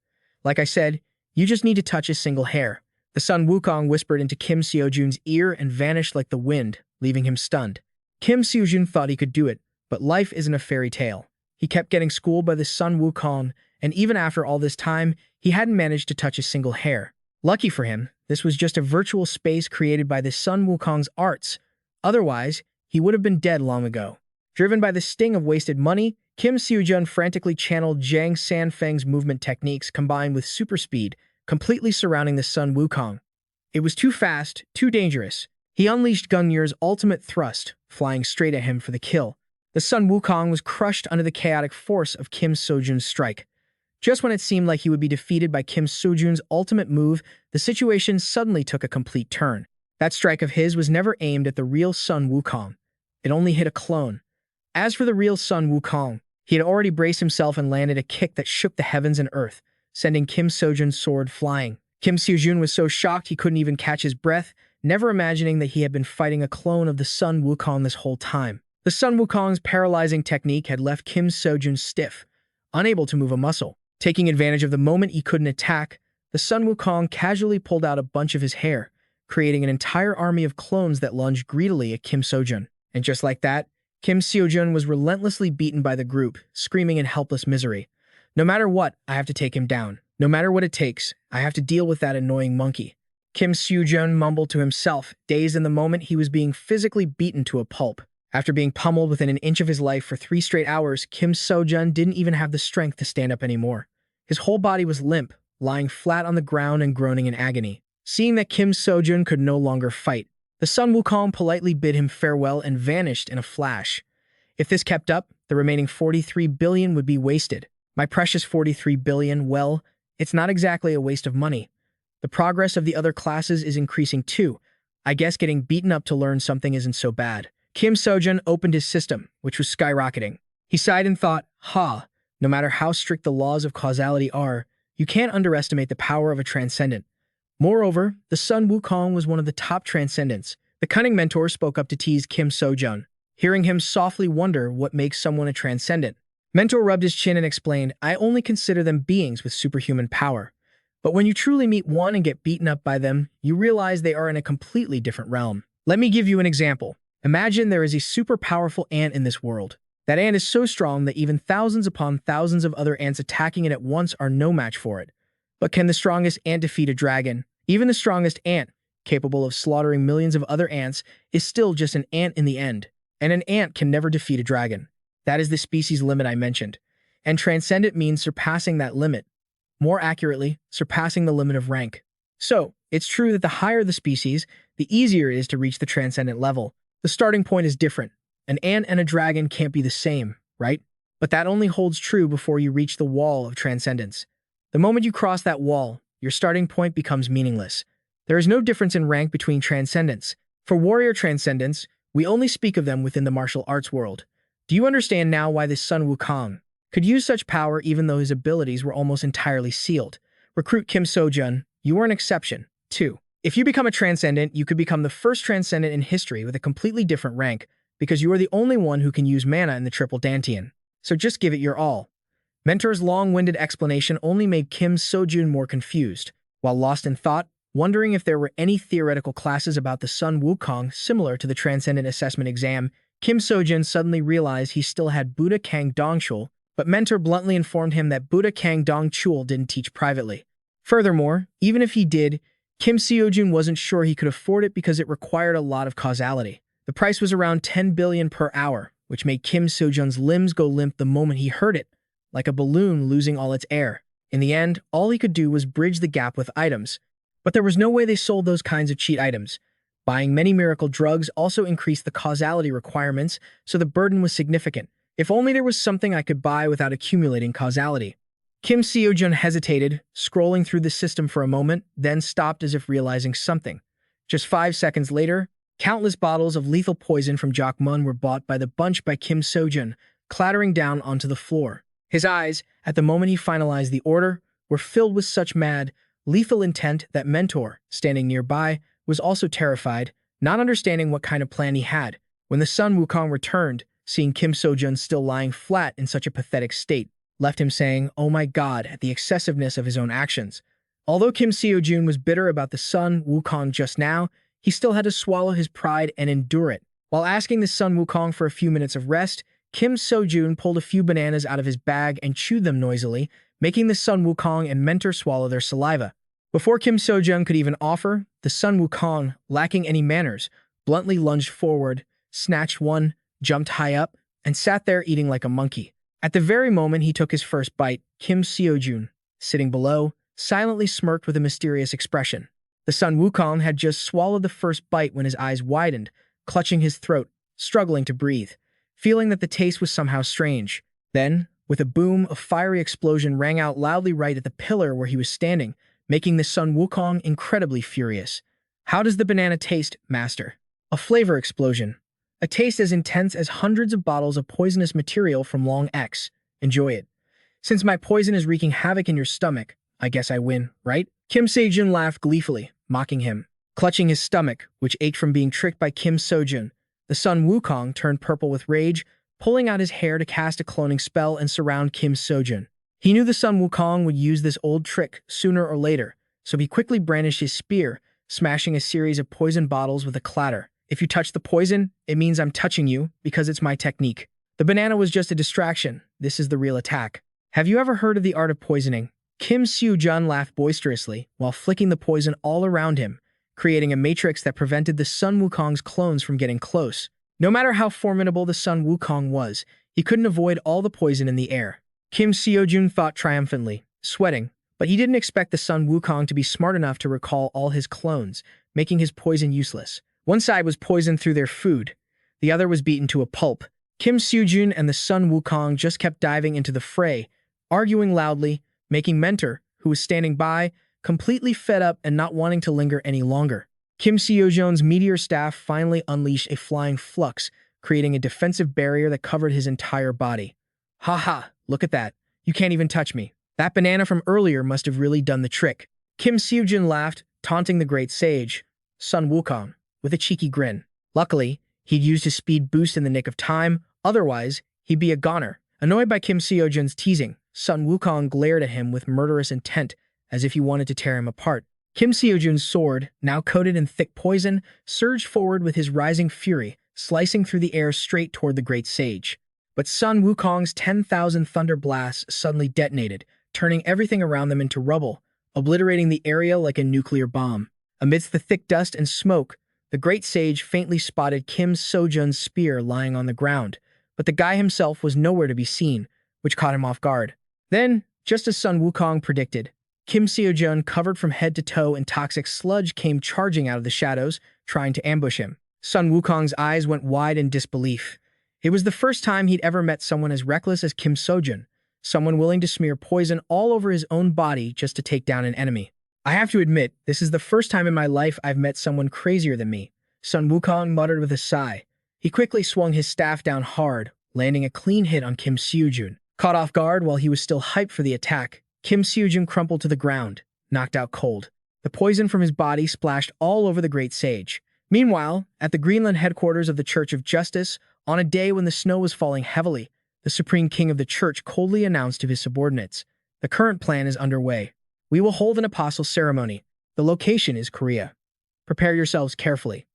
Like I said, you just need to touch a single hair. The Sun Wukong whispered into Kim Seojun's ear and vanished like the wind, leaving him stunned. Kim Seojun thought he could do it, but life isn't a fairy tale. He kept getting schooled by the Sun Wukong, and even after all this time, he hadn't managed to touch a single hair. Lucky for him, this was just a virtual space created by the Sun Wukong's arts. Otherwise, he would have been dead long ago. Driven by the sting of wasted money, Kim Seojun frantically channeled Zhang Sanfeng's movement techniques combined with super speed, completely surrounding the Sun Wukong. It was too fast, too dangerous. He unleashed Gungnir's ultimate thrust, flying straight at him for the kill. The Sun Wukong was crushed under the chaotic force of Kim Seojun's strike. Just when it seemed like he would be defeated by Kim Seojun's ultimate move, the situation suddenly took a complete turn. That strike of his was never aimed at the real Sun Wukong. It only hit a clone. As for the real Sun Wukong, he had already braced himself and landed a kick that shook the heavens and earth, sending Kim Seojun's sword flying. Kim Seojun was so shocked he couldn't even catch his breath, never imagining that he had been fighting a clone of the Sun Wukong this whole time. The Sun Wukong's paralyzing technique had left Kim Seojun stiff, unable to move a muscle. Taking advantage of the moment he couldn't attack, the Sun Wukong casually pulled out a bunch of his hair, creating an entire army of clones that lunged greedily at Kim Seojun. And just like that, Kim Seojun was relentlessly beaten by the group, screaming in helpless misery. No matter what, I have to take him down. No matter what it takes, I have to deal with that annoying monkey. Kim Seojun mumbled to himself, dazed in the moment he was being physically beaten to a pulp. After being pummeled within an inch of his life for 3 straight hours, Kim Seojun didn't even have the strength to stand up anymore. His whole body was limp, lying flat on the ground and groaning in agony. Seeing that Kim Seojun could no longer fight, the Sun Wukong politely bid him farewell and vanished in a flash. If this kept up, the remaining 43 billion would be wasted. My precious 43 billion, well, it's not exactly a waste of money. The progress of the other classes is increasing too. I guess getting beaten up to learn something isn't so bad. Kim Seojun opened his system, which was skyrocketing. He sighed and thought, no matter how strict the laws of causality are, you can't underestimate the power of a transcendent. Moreover, the Sun Wukong was one of the top transcendents. The cunning mentor spoke up to tease Kim Seojun, hearing him softly wonder what makes someone a transcendent. Mentor rubbed his chin and explained, I only consider them beings with superhuman power. But when you truly meet one and get beaten up by them, you realize they are in a completely different realm. Let me give you an example. Imagine there is a super powerful ant in this world. That ant is so strong that even thousands upon thousands of other ants attacking it at once are no match for it. But can the strongest ant defeat a dragon? Even the strongest ant, capable of slaughtering millions of other ants, is still just an ant in the end. And an ant can never defeat a dragon. That is the species limit I mentioned. And transcendent means surpassing that limit. More accurately, surpassing the limit of rank. So, it's true that the higher the species, the easier it is to reach the transcendent level. The starting point is different. An ant and a dragon can't be the same, right? But that only holds true before you reach the wall of transcendence. The moment you cross that wall, your starting point becomes meaningless. There is no difference in rank between transcendents. For warrior transcendents, we only speak of them within the martial arts world. Do you understand now why this Sun Wukong could use such power even though his abilities were almost entirely sealed? Recruit Kim Seojun, you are an exception, too. If you become a transcendent, you could become the first transcendent in history with a completely different rank, because you are the only one who can use mana in the triple dantian. So just give it your all. Mentor's long-winded explanation only made Kim Seojun more confused. While lost in thought, wondering if there were any theoretical classes about the Sun Wukong similar to the Transcendent Assessment Exam, Kim Seojun suddenly realized he still had Buddha Kang Dongchul, but Mentor bluntly informed him that Buddha Kang Dongchul didn't teach privately. Furthermore, even if he did, Kim Seojun wasn't sure he could afford it because it required a lot of causality. The price was around 10 billion per hour, which made Kim Seojun's limbs go limp the moment he heard it, like a balloon losing all its air. In the end, all he could do was bridge the gap with items. But there was no way they sold those kinds of cheat items. Buying many miracle drugs also increased the causality requirements, so the burden was significant. If only there was something I could buy without accumulating causality. Kim Seojun hesitated, scrolling through the system for a moment, then stopped as if realizing something. Just 5 seconds later, countless bottles of lethal poison from Jokmun were bought by the bunch by Kim Seojun, clattering down onto the floor. His eyes, at the moment he finalized the order, were filled with such mad, lethal intent that Mentor, standing nearby, was also terrified, not understanding what kind of plan he had. When the Sun Wukong returned, seeing Kim Seojun still lying flat in such a pathetic state, left him saying, "Oh my God," at the excessiveness of his own actions. Although Kim Seojun was bitter about the Sun Wukong just now, he still had to swallow his pride and endure it. While asking the Sun Wukong for a few minutes of rest, Kim Seojun pulled a few bananas out of his bag and chewed them noisily, making the Sun Wukong and Mentor swallow their saliva. Before Kim Seojun could even offer, the Sun Wukong, lacking any manners, bluntly lunged forward, snatched one, jumped high up, and sat there eating like a monkey. At the very moment he took his first bite, Kim Seojun, sitting below, silently smirked with a mysterious expression. The Sun Wukong had just swallowed the first bite when his eyes widened, clutching his throat, struggling to breathe, feeling that the taste was somehow strange. Then, with a boom, a fiery explosion rang out loudly right at the pillar where he was standing, making the Sun Wukong incredibly furious. "How does the banana taste, master?" "A flavor explosion. A taste as intense as hundreds of bottles of poisonous material from Long X. Enjoy it. Since my poison is wreaking havoc in your stomach, I guess I win, right?" Kim Seojun laughed gleefully, mocking him. Clutching his stomach, which ached from being tricked by Kim Seojun, the Sun Wukong turned purple with rage, pulling out his hair to cast a cloning spell and surround Kim Seojun. He knew the Sun Wukong would use this old trick sooner or later, so he quickly brandished his spear, smashing a series of poison bottles with a clatter. "If you touch the poison, it means I'm touching you, because it's my technique. The banana was just a distraction. This is the real attack. Have you ever heard of the art of poisoning?" Kim Seojun laughed boisterously while flicking the poison all around him, creating a matrix that prevented the Sun Wukong's clones from getting close. No matter how formidable the Sun Wukong was, he couldn't avoid all the poison in the air. Kim Seojun thought triumphantly, sweating, but he didn't expect the Sun Wukong to be smart enough to recall all his clones, making his poison useless. One side was poisoned through their food, the other was beaten to a pulp. Kim Seojun and the Sun Wukong just kept diving into the fray, arguing loudly, making Mentor, who was standing by, completely fed up and not wanting to linger any longer. Kim Seojun's meteor staff finally unleashed a flying flux, creating a defensive barrier that covered his entire body. "Ha ha, look at that. You can't even touch me. That banana from earlier must have really done the trick." Kim Seojun laughed, taunting the great sage, Sun Wukong, with a cheeky grin. Luckily, he'd used his speed boost in the nick of time, otherwise, he'd be a goner. Annoyed by Kim Seojun's teasing, Sun Wukong glared at him with murderous intent, as if he wanted to tear him apart. Kim Seojun's sword, now coated in thick poison, surged forward with his rising fury, slicing through the air straight toward the great sage. But Sun Wukong's 10,000 thunder blasts suddenly detonated, turning everything around them into rubble, obliterating the area like a nuclear bomb. Amidst the thick dust and smoke, the great sage faintly spotted Kim Seojun's spear lying on the ground, but the guy himself was nowhere to be seen, which caught him off guard. Then, just as Sun Wukong predicted, Kim Seojun, covered from head to toe in toxic sludge, came charging out of the shadows, trying to ambush him. Sun Wukong's eyes went wide in disbelief. It was the first time he'd ever met someone as reckless as Kim Seojun, someone willing to smear poison all over his own body just to take down an enemy. "I have to admit, this is the first time in my life I've met someone crazier than me," Sun Wukong muttered with a sigh. He quickly swung his staff down hard, landing a clean hit on Kim Seojun. Caught off guard while he was still hyped for the attack, Kim Seojun crumpled to the ground, knocked out cold. The poison from his body splashed all over the great sage. Meanwhile, at the Greenland headquarters of the Church of Justice, on a day when the snow was falling heavily, the Supreme King of the Church coldly announced to his subordinates, "The current plan is underway. We will hold an apostle ceremony. The location is Korea. Prepare yourselves carefully."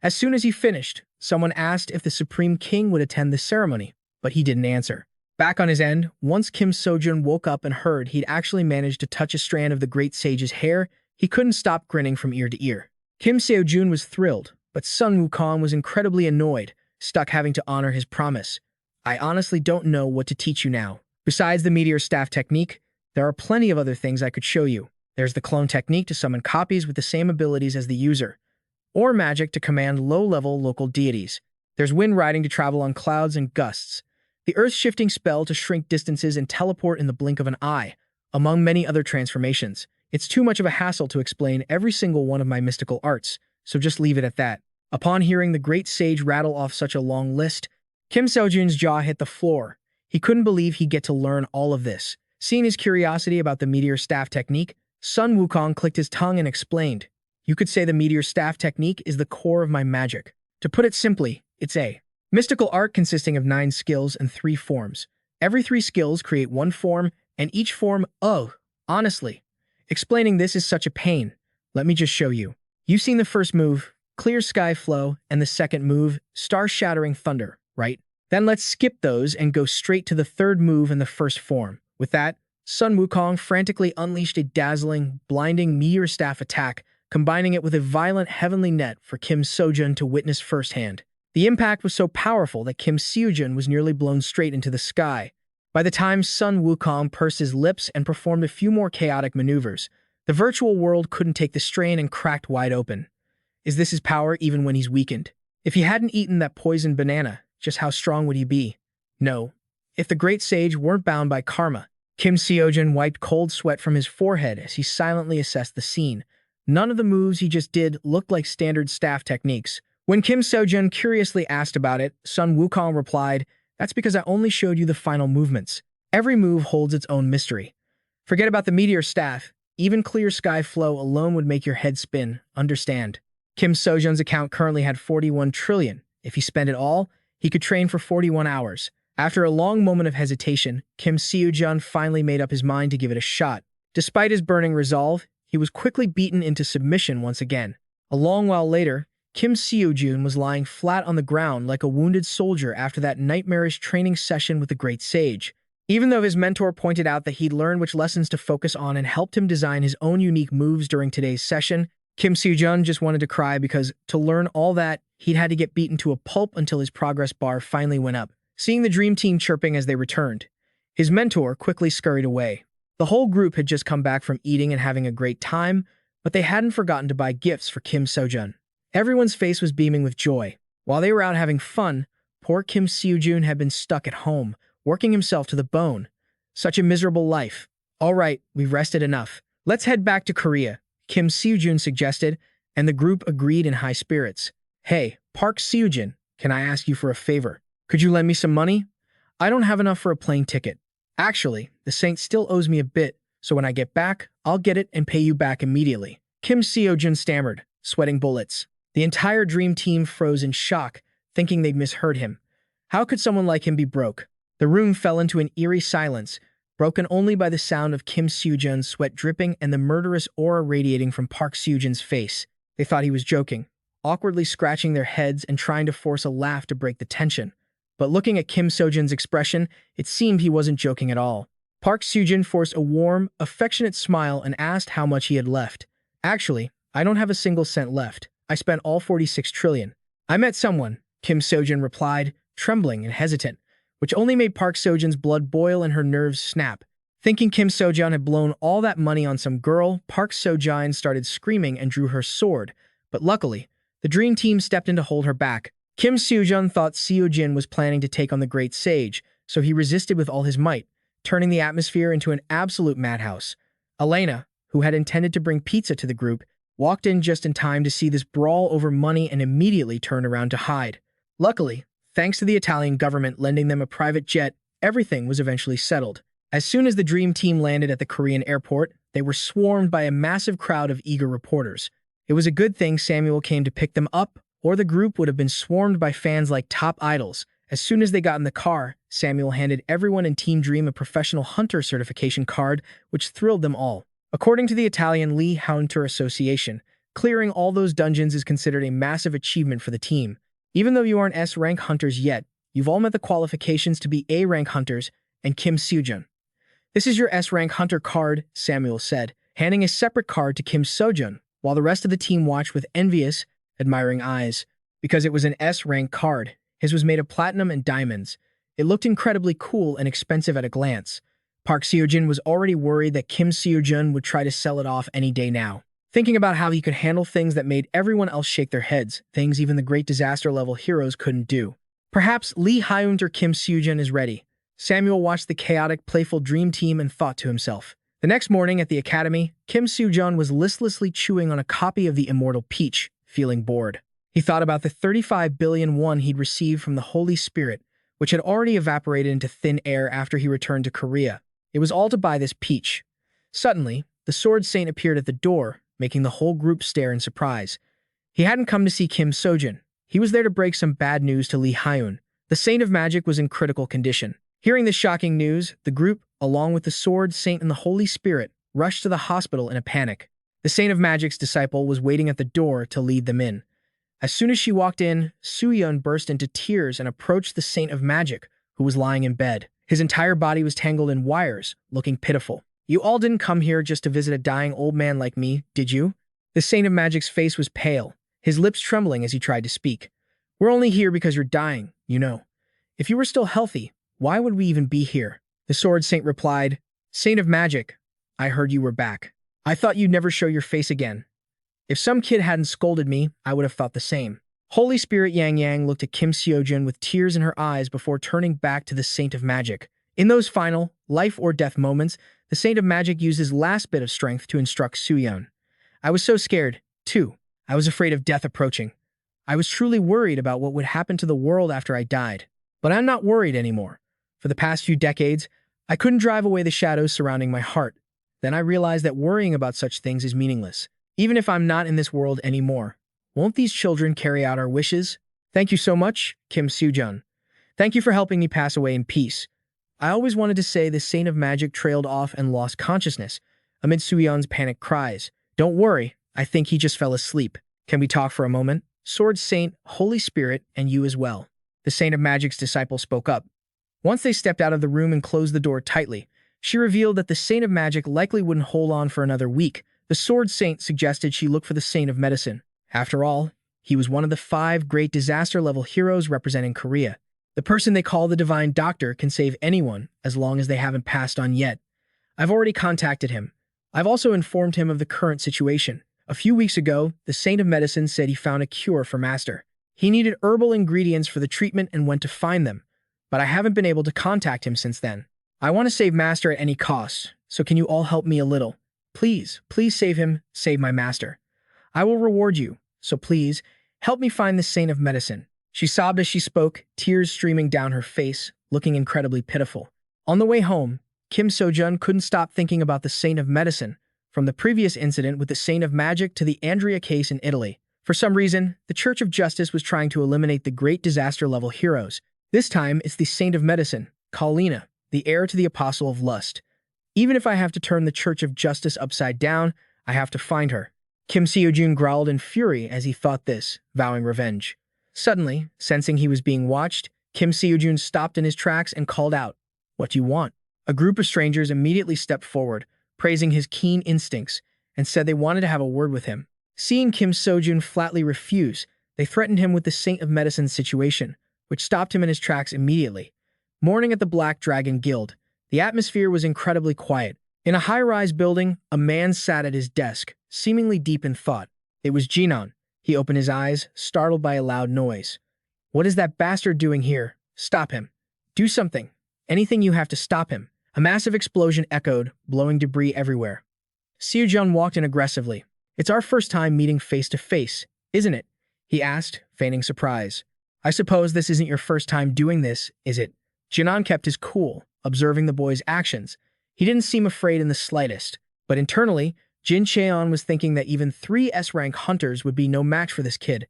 As soon as he finished, someone asked if the Supreme King would attend the ceremony, but he didn't answer. Back on his end, once Kim Seojun woke up and heard he'd actually managed to touch a strand of the great sage's hair, he couldn't stop grinning from ear to ear. Kim Seojun was thrilled, but Sun Wukong was incredibly annoyed, stuck having to honor his promise. "I honestly don't know what to teach you now. Besides the meteor staff technique, There are plenty of other things I could show you. There's the clone technique to summon copies with the same abilities as the user, or magic to command low-level local deities. There's wind riding to travel on clouds and gusts, the earth-shifting spell to shrink distances and teleport in the blink of an eye, among many other transformations. It's too much of a hassle to explain every single one of my mystical arts, so just leave it at that. Upon hearing the great sage rattle off such a long list, Kim Seojun's jaw hit the floor. He couldn't believe he'd get to learn all of this. Seeing his curiosity about the meteor staff technique, Sun Wukong clicked his tongue and explained, "You could say the meteor staff technique is the core of my magic. To put it simply, it's a mystical art consisting of 9 skills and 3 forms. Every 3 skills create 1 form, and each form, honestly, explaining this is such a pain. Let me just show you. You've seen the first move, Clear Sky Flow, and the second move, Star-Shattering Thunder, right? Then let's skip those and go straight to the third move in the first form." With that, Sun Wukong frantically unleashed a dazzling, blinding meteor staff attack, combining it with a violent heavenly net for Kim Seojun to witness firsthand. The impact was so powerful that Kim Seojun was nearly blown straight into the sky. By the time Sun Wukong pursed his lips and performed a few more chaotic maneuvers, the virtual world couldn't take the strain and cracked wide open. Is this his power even when he's weakened? If he hadn't eaten that poisoned banana, just how strong would he be? No. If the great sage weren't bound by karma. Kim Seojun wiped cold sweat from his forehead as he silently assessed the scene. None of the moves he just did looked like standard staff techniques. When Kim Seojun curiously asked about it, Sun Wukong replied, "That's because I only showed you the final movements. Every move holds its own mystery. Forget about the meteor staff. Even Clear Sky Flow alone would make your head spin. Understand?" Kim Seojun's account currently had 41 trillion. If he spent it all, he could train for 41 hours. After a long moment of hesitation, Kim Seojun finally made up his mind to give it a shot. Despite his burning resolve, he was quickly beaten into submission once again. A long while later, Kim Seojun was lying flat on the ground like a wounded soldier after that nightmarish training session with the great sage. Even though his mentor pointed out that he'd learned which lessons to focus on and helped him design his own unique moves during today's session, Kim Seojun just wanted to cry because, to learn all that, he'd had to get beaten to a pulp until his progress bar finally went up. Seeing the dream team chirping as they returned, his mentor quickly scurried away. The whole group had just come back from eating and having a great time, but they hadn't forgotten to buy gifts for Kim Seojun. Everyone's face was beaming with joy. While they were out having fun, poor Kim Seojun had been stuck at home, working himself to the bone. Such a miserable life. "All right, we've rested enough. Let's head back to Korea," Kim Seojun suggested, and the group agreed in high spirits. "Hey, Park Seojun, can I ask you for a favor? Could you lend me some money? I don't have enough for a plane ticket. Actually, the saint still owes me a bit, so when I get back, I'll get it and pay you back immediately." Kim Seojun stammered, sweating bullets. The entire dream team froze in shock, thinking they'd misheard him. How could someone like him be broke? The room fell into an eerie silence, broken only by the sound of Kim Seojun's sweat dripping and the murderous aura radiating from Park Seojun's face. They thought he was joking, awkwardly scratching their heads and trying to force a laugh to break the tension. But looking at Kim Seojun's expression, it seemed he wasn't joking at all. Park Seojun forced a warm, affectionate smile and asked how much he had left. "Actually, I don't have a single cent left. I spent all 46 trillion. I met someone," Kim Seojun replied, trembling and hesitant, which only made Park Seojun's blood boil and her nerves snap. Thinking Kim Seojun had blown all that money on some girl, Park Seojun started screaming and drew her sword, but luckily, the dream team stepped in to hold her back. Kim Seojun thought Seojun was planning to take on the great sage, so he resisted with all his might, turning the atmosphere into an absolute madhouse. Elena, who had intended to bring pizza to the group, walked in just in time to see this brawl over money and immediately turned around to hide. Luckily, thanks to the Italian government lending them a private jet, everything was eventually settled. As soon as the dream team landed at the Korean airport, they were swarmed by a massive crowd of eager reporters. It was a good thing Samuel came to pick them up, or the group would have been swarmed by fans like top idols. As soon as they got in the car, Samuel handed everyone in Team Dream a professional hunter certification card, which thrilled them all. According to the Italian Lee Hunter Association, clearing all those dungeons is considered a massive achievement for the team. Even though you aren't S-rank hunters yet, you've all met the qualifications to be A-rank hunters, and Kim Seojun. "This is your S-rank hunter card," Samuel said, handing a separate card to Kim Seojun, while the rest of the team watched with envious, admiring eyes. Because it was an S-rank card, his was made of platinum and diamonds. It looked incredibly cool and expensive at a glance. Park Seojun was already worried that Kim Seojun would try to sell it off any day now. Thinking about how he could handle things that made everyone else shake their heads, things even the great disaster-level heroes couldn't do. Perhaps Lee Hyun or Kim Seojun is ready. Samuel watched the chaotic, playful dream team and thought to himself. The next morning at the academy, Kim Seojun was listlessly chewing on a copy of The Immortal Peach, feeling bored. He thought about the 35 billion won he'd received from the Holy Spirit, which had already evaporated into thin air after he returned to Korea. It was all to buy this peach. Suddenly, the Sword Saint appeared at the door, making the whole group stare in surprise. He hadn't come to see Kim Seojun. He was there to break some bad news to Lee Hyun. The Saint of Magic was in critical condition. Hearing this shocking news, the group, along with the Sword Saint and the Holy Spirit, rushed to the hospital in a panic. The Saint of Magic's disciple was waiting at the door to lead them in. As soon as she walked in, Soo-yeon burst into tears and approached the Saint of Magic, who was lying in bed. His entire body was tangled in wires, looking pitiful. "You all didn't come here just to visit a dying old man like me, did you?" The Saint of Magic's face was pale, his lips trembling as he tried to speak. "We're only here because you're dying, you know. If you were still healthy, why would we even be here?" The Sword Saint replied, "Saint of Magic, I heard you were back. I thought you'd never show your face again. If some kid hadn't scolded me, I would have thought the same." Holy Spirit Yang Yang looked at Kim Seojun with tears in her eyes before turning back to the Saint of Magic. In those final, life-or-death moments, the Saint of Magic used his last bit of strength to instruct Soo-yeon. "I was so scared, too. I was afraid of death approaching. I was truly worried about what would happen to the world after I died. But I'm not worried anymore. For the past few decades, I couldn't drive away the shadows surrounding my heart. Then I realized that worrying about such things is meaningless. Even if I'm not in this world anymore, won't these children carry out our wishes? Thank you so much, Kim Seojun. Thank you for helping me pass away in peace." I always wanted to say the Saint of Magic trailed off and lost consciousness amid Soo-yeon's panicked cries. "Don't worry, I think he just fell asleep. Can we talk for a moment? Sword Saint, Holy Spirit, and you as well." The Saint of Magic's disciple spoke up. Once they stepped out of the room and closed the door tightly, she revealed that the Saint of Magic likely wouldn't hold on for another week. The Sword Saint suggested she look for the Saint of Medicine. After all, he was one of the 5 great disaster-level heroes representing Korea. The person they call the Divine Doctor can save anyone as long as they haven't passed on yet. I've already contacted him. I've also informed him of the current situation. A few weeks ago, the Saint of Medicine said he found a cure for Master. He needed herbal ingredients for the treatment and went to find them, but I haven't been able to contact him since then. I want to save Master at any cost, so can you all help me a little? Please, please save him, save my Master. I will reward you, so please, help me find the Saint of Medicine." She sobbed as she spoke, tears streaming down her face, looking incredibly pitiful. On the way home, Kim Seojun couldn't stop thinking about the Saint of Medicine, from the previous incident with the Saint of Magic to the Andrea case in Italy. For some reason, the Church of Justice was trying to eliminate the great disaster-level heroes. This time, it's the Saint of Medicine, Kalina, the heir to the Apostle of Lust. Even if I have to turn the Church of Justice upside down, I have to find her. Kim Seojun growled in fury as he thought this, vowing revenge. Suddenly, sensing he was being watched, Kim Seojun stopped in his tracks and called out, "What do you want?" A group of strangers immediately stepped forward, praising his keen instincts, and said they wanted to have a word with him. Seeing Kim Seojun flatly refuse, they threatened him with the Saint of Medicine situation, which stopped him in his tracks immediately. Morning at the Black Dragon Guild, the atmosphere was incredibly quiet. In a high-rise building, a man sat at his desk, seemingly deep in thought. It was Jinon. He opened his eyes, startled by a loud noise. "What is that bastard doing here? Stop him. Do something. Anything you have to stop him." A massive explosion echoed, blowing debris everywhere. Seojun walked in aggressively. "It's our first time meeting face-to-face, isn't it?" he asked, feigning surprise. "I suppose this isn't your first time doing this, is it?" Jinon kept his cool, observing the boy's actions. He didn't seem afraid in the slightest, but internally, Jin Cheon was thinking that even 3 S-rank hunters would be no match for this kid.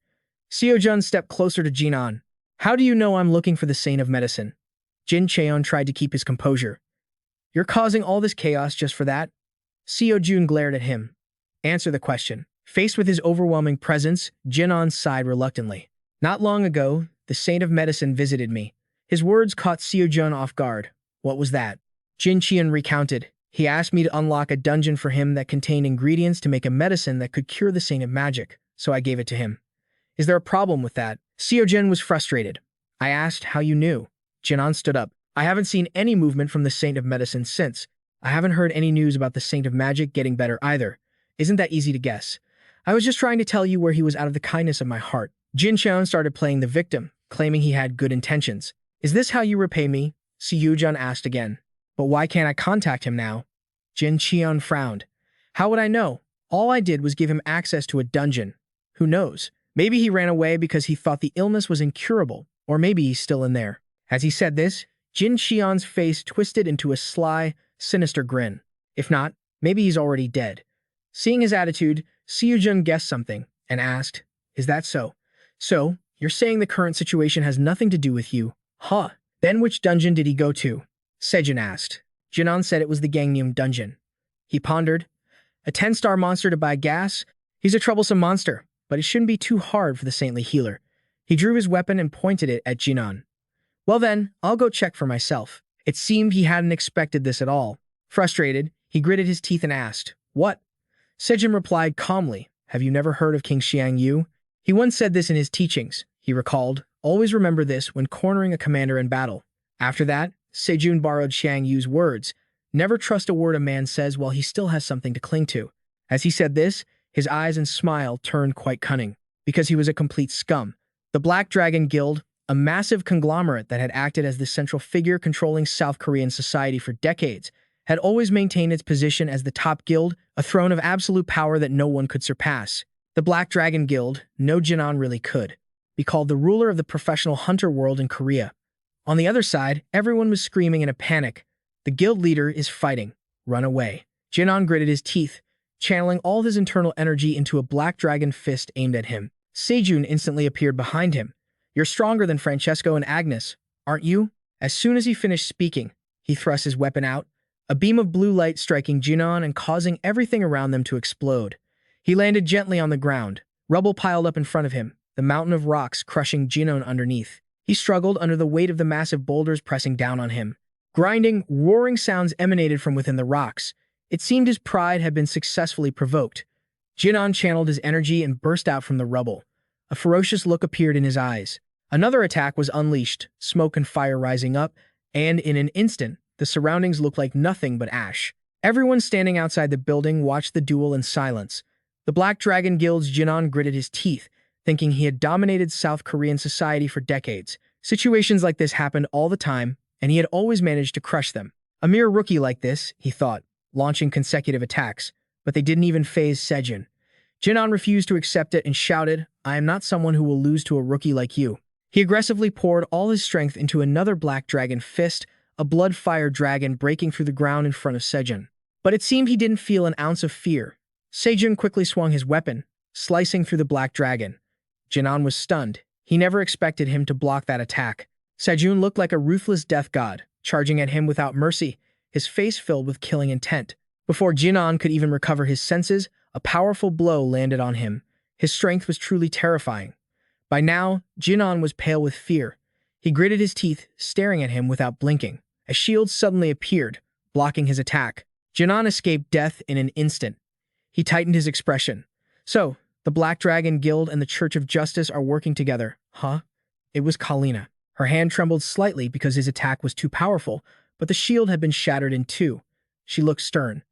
Seojun stepped closer to Jinon. "How do you know I'm looking for the Saint of Medicine?" Jin Cheon tried to keep his composure. "You're causing all this chaos just for that?" Seojun glared at him. "Answer the question." Faced with his overwhelming presence, Jinon sighed reluctantly. "Not long ago, the Saint of Medicine visited me." His words caught Seojun off guard. "What was that?" Jin Cheon recounted. "He asked me to unlock a dungeon for him that contained ingredients to make a medicine that could cure the Saint of Magic, so I gave it to him." "Is there a problem with that?" Seojun was frustrated. "I asked how you knew." Jinon stood up. I haven't seen any movement from the Saint of Medicine since. I haven't heard any news about the Saint of Magic getting better either. Isn't that easy to guess? I was just trying to tell you where he was out of the kindness of my heart. Jin Cheon started playing the victim, claiming he had good intentions. Is this how you repay me? Seojun asked again. But why can't I contact him now? Jin Cheon frowned. How would I know? All I did was give him access to a dungeon. Who knows? Maybe he ran away because he thought the illness was incurable, or maybe he's still in there. As he said this, Jin Cheon's face twisted into a sly, sinister grin. If not, maybe he's already dead. Seeing his attitude, Seojun guessed something and asked, Is that so? So, you're saying the current situation has nothing to do with you? Huh. Then which dungeon did he go to? Seojun asked. Jinan said it was the Gangnam dungeon. He pondered. A 10-star monster to buy gas? He's a troublesome monster, but it shouldn't be too hard for the saintly healer. He drew his weapon and pointed it at Jinan. Well then, I'll go check for myself. It seemed he hadn't expected this at all. Frustrated, he gritted his teeth and asked, What? Seojun replied calmly, Have you never heard of King Xiang Yu? He once said this in his teachings, he recalled. Always remember this when cornering a commander in battle. After that, Seojun borrowed Xiang Yu's words. Never trust a word a man says while he still has something to cling to. As he said this, his eyes and smile turned quite cunning, because he was a complete scum. The Black Dragon Guild, a massive conglomerate that had acted as the central figure controlling South Korean society for decades, had always maintained its position as the top guild, a throne of absolute power that no one could surpass. The Black Dragon Guild, no Jinan really could, be called the ruler of the professional hunter world in Korea. On the other side, everyone was screaming in a panic. The guild leader is fighting. Run away. Jinan gritted his teeth, channeling all his internal energy into a black dragon fist aimed at him. Seojun instantly appeared behind him. You're stronger than Francesco and Agnes, aren't you? As soon as he finished speaking, he thrust his weapon out, a beam of blue light striking Jinan and causing everything around them to explode. He landed gently on the ground. Rubble piled up in front of him, the mountain of rocks crushing Jinan underneath. He struggled under the weight of the massive boulders pressing down on him. Grinding, roaring sounds emanated from within the rocks. It seemed his pride had been successfully provoked. Jinan channeled his energy and burst out from the rubble. A ferocious look appeared in his eyes. Another attack was unleashed, smoke and fire rising up, and in an instant, the surroundings looked like nothing but ash. Everyone standing outside the building watched the duel in silence. The Black Dragon Guild's Jinan gritted his teeth, thinking he had dominated South Korean society for decades. Situations like this happened all the time, and he had always managed to crush them. A mere rookie like this, he thought, launching consecutive attacks, but they didn't even faze Seojun. Jinan refused to accept it and shouted, I am not someone who will lose to a rookie like you. He aggressively poured all his strength into another black dragon fist, a blood-fire dragon breaking through the ground in front of Seojun. But it seemed he didn't feel an ounce of fear. Seojun quickly swung his weapon, slicing through the black dragon. Jinan was stunned. He never expected him to block that attack. Seojun looked like a ruthless death god, charging at him without mercy, his face filled with killing intent. Before Jinan could even recover his senses, a powerful blow landed on him. His strength was truly terrifying. By now, Jinan was pale with fear. He gritted his teeth, staring at him without blinking. A shield suddenly appeared, blocking his attack. Jinan escaped death in an instant. He tightened his expression. So, the Black Dragon Guild and the Church of Justice are working together, huh? It was Kalina. Her hand trembled slightly because his attack was too powerful, but the shield had been shattered in two. She looked stern.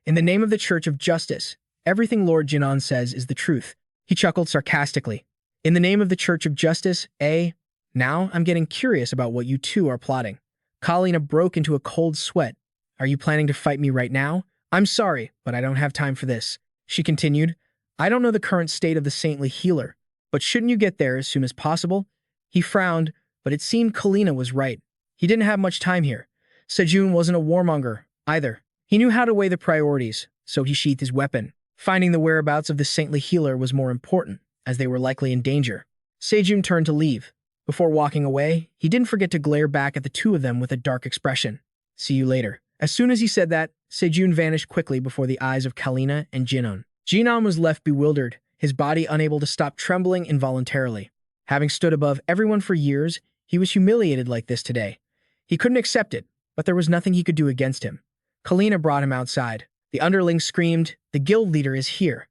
In the name of the Church of Justice, everything Lord Jinan says is the truth. He chuckled sarcastically. In the name of the Church of Justice, eh? Now I'm getting curious about what you two are plotting. Kalina broke into a cold sweat. Are you planning to fight me right now? I'm sorry, but I don't have time for this. She continued. I don't know the current state of the saintly healer, but shouldn't you get there as soon as possible? He frowned, but it seemed Kalina was right. He didn't have much time here. Seojun wasn't a warmonger, either. He knew how to weigh the priorities, so he sheathed his weapon. Finding the whereabouts of the saintly healer was more important, as they were likely in danger. Seojun turned to leave. Before walking away, he didn't forget to glare back at the two of them with a dark expression. See you later. As soon as he said that, Seojun vanished quickly before the eyes of Kalina and Jinan. Jinan was left bewildered, his body unable to stop trembling involuntarily. Having stood above everyone for years, he was humiliated like this today. He couldn't accept it, but there was nothing he could do against him. Kalina brought him outside. The underling screamed, the guild leader is here.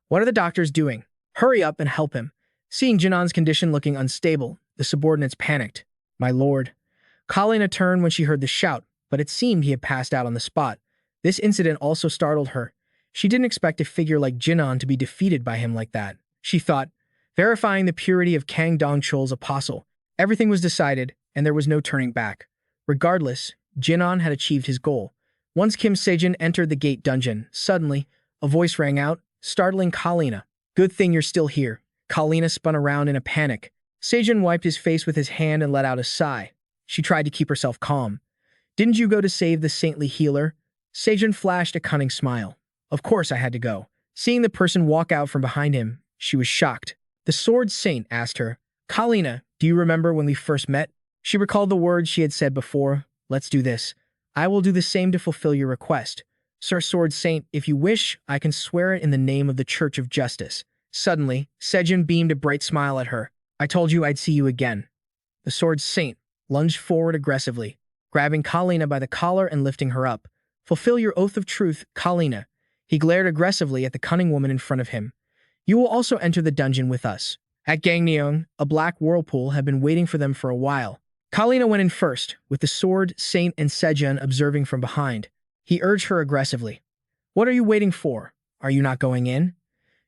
What are the doctors doing? Hurry up and help him. Seeing Jinan's condition looking unstable, the subordinates panicked. My lord. Kalina turned when she heard the shout, but it seemed he had passed out on the spot. This incident also startled her. She didn't expect a figure like Jinan to be defeated by him like that. She thought, verifying the purity of Kang Dongchul's apostle. Everything was decided, and there was no turning back. Regardless, Jinan had achieved his goal. Once Kim Seojun entered the gate dungeon, suddenly, a voice rang out, startling Kalina. Good thing you're still here. Kalina spun around in a panic. Seojun wiped his face with his hand and let out a sigh. She tried to keep herself calm. Didn't you go to save the saintly healer? Seojun flashed a cunning smile. Of course I had to go. Seeing the person walk out from behind him, she was shocked. The sword saint asked her, Kalina, do you remember when we first met? She recalled the words she had said before. Let's do this. I will do the same to fulfill your request. Sir Sword Saint, if you wish, I can swear it in the name of the Church of Justice. Suddenly, Seojun beamed a bright smile at her. I told you I'd see you again. The Sword Saint lunged forward aggressively, grabbing Kalina by the collar and lifting her up. Fulfill your oath of truth, Kalina. He glared aggressively at the cunning woman in front of him. You will also enter the dungeon with us. At Gangneung, a black whirlpool had been waiting for them for a while. Kalina went in first, with the Sword Saint and Seojun observing from behind. He urged her aggressively. What are you waiting for? Are you not going in?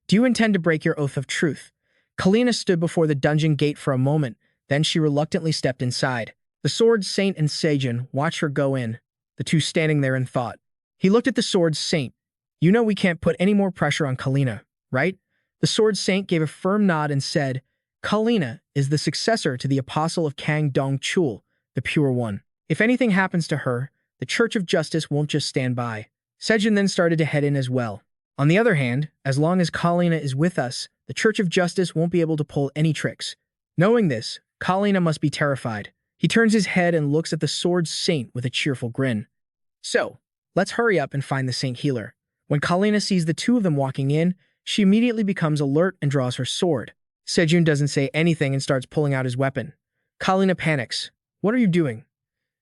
Do you intend to break your oath of truth? Kalina stood before the dungeon gate for a moment, then she reluctantly stepped inside. The Sword Saint and Seojun watched her go in, the two standing there in thought. He looked at the Sword Saint. You know we can't put any more pressure on Kalina, right? The Sword Saint gave a firm nod and said, Kalina is the successor to the apostle of Kang Dongchul, the Pure One. If anything happens to her, the Church of Justice won't just stand by. Seojun then started to head in as well. On the other hand, as long as Kalina is with us, the Church of Justice won't be able to pull any tricks. Knowing this, Kalina must be terrified. He turns his head and looks at the Sword Saint with a cheerful grin. So, let's hurry up and find the Saint Healer. When Kalina sees the two of them walking in, she immediately becomes alert and draws her sword. Seojun doesn't say anything and starts pulling out his weapon. Kalina panics. What are you doing?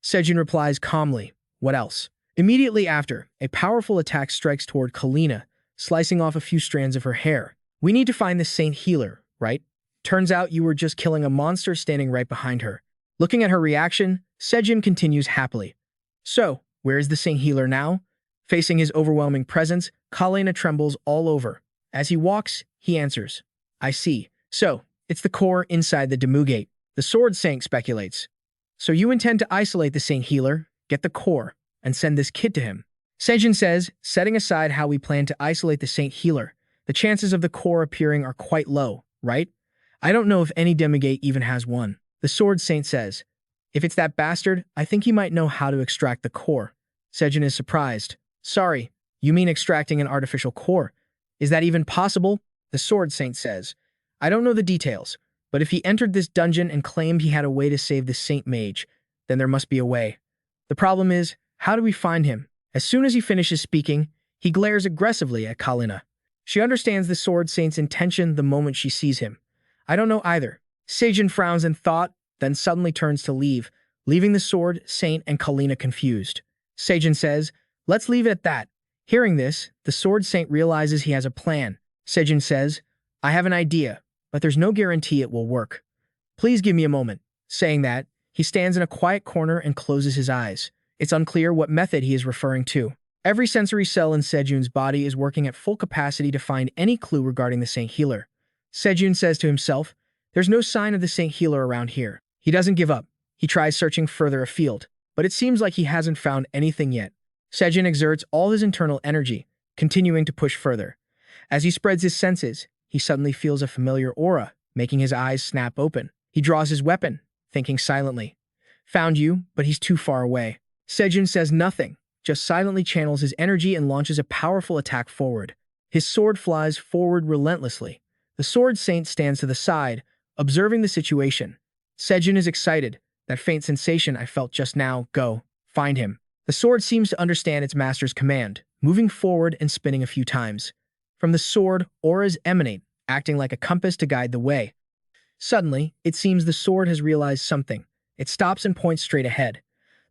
Seojun replies calmly. What else? Immediately after, a powerful attack strikes toward Kalina, slicing off a few strands of her hair. We need to find the Saint Healer, right? Turns out you were just killing a monster standing right behind her. Looking at her reaction, Seojun continues happily. So, where is the Saint Healer now? Facing his overwhelming presence, Kalina trembles all over. As he walks, he answers. I see. So, it's the core inside the Demugate. The Sword Saint speculates. So you intend to isolate the Saint Healer, get the core, and send this kid to him. Seojun says, setting aside how we plan to isolate the Saint Healer, the chances of the core appearing are quite low, right? I don't know if any Demigate even has one. The Sword Saint says, if it's that bastard, I think he might know how to extract the core. Seojun is surprised. Sorry, you mean extracting an artificial core? Is that even possible? The Sword Saint says, I don't know the details, but if he entered this dungeon and claimed he had a way to save the Saint Mage, then there must be a way. The problem is, how do we find him? As soon as he finishes speaking, he glares aggressively at Kalina. She understands the Sword Saint's intention the moment she sees him. I don't know either. Seojun frowns in thought, then suddenly turns to leave, leaving the Sword Saint and Kalina confused. Seojun says, let's leave it at that. Hearing this, the Sword Saint realizes he has a plan. Seojun says, I have an idea, but there's no guarantee it will work. Please give me a moment. Saying that, he stands in a quiet corner and closes his eyes. It's unclear what method he is referring to. Every sensory cell in Seojun's body is working at full capacity to find any clue regarding the Saint Healer. Seojun says to himself, there's no sign of the Saint Healer around here. He doesn't give up. He tries searching further afield, but it seems like he hasn't found anything yet. Seojun exerts all his internal energy, continuing to push further. As he spreads his senses, he suddenly feels a familiar aura, making his eyes snap open. He draws his weapon, thinking silently. Found you, but he's too far away. Seojun says nothing, just silently channels his energy and launches a powerful attack forward. His sword flies forward relentlessly. The Sword Saint stands to the side, observing the situation. Seojun is excited. That faint sensation I felt just now, go, find him. The sword seems to understand its master's command, moving forward and spinning a few times. From the sword, auras emanate, acting like a compass to guide the way. Suddenly, it seems the sword has realized something. It stops and points straight ahead.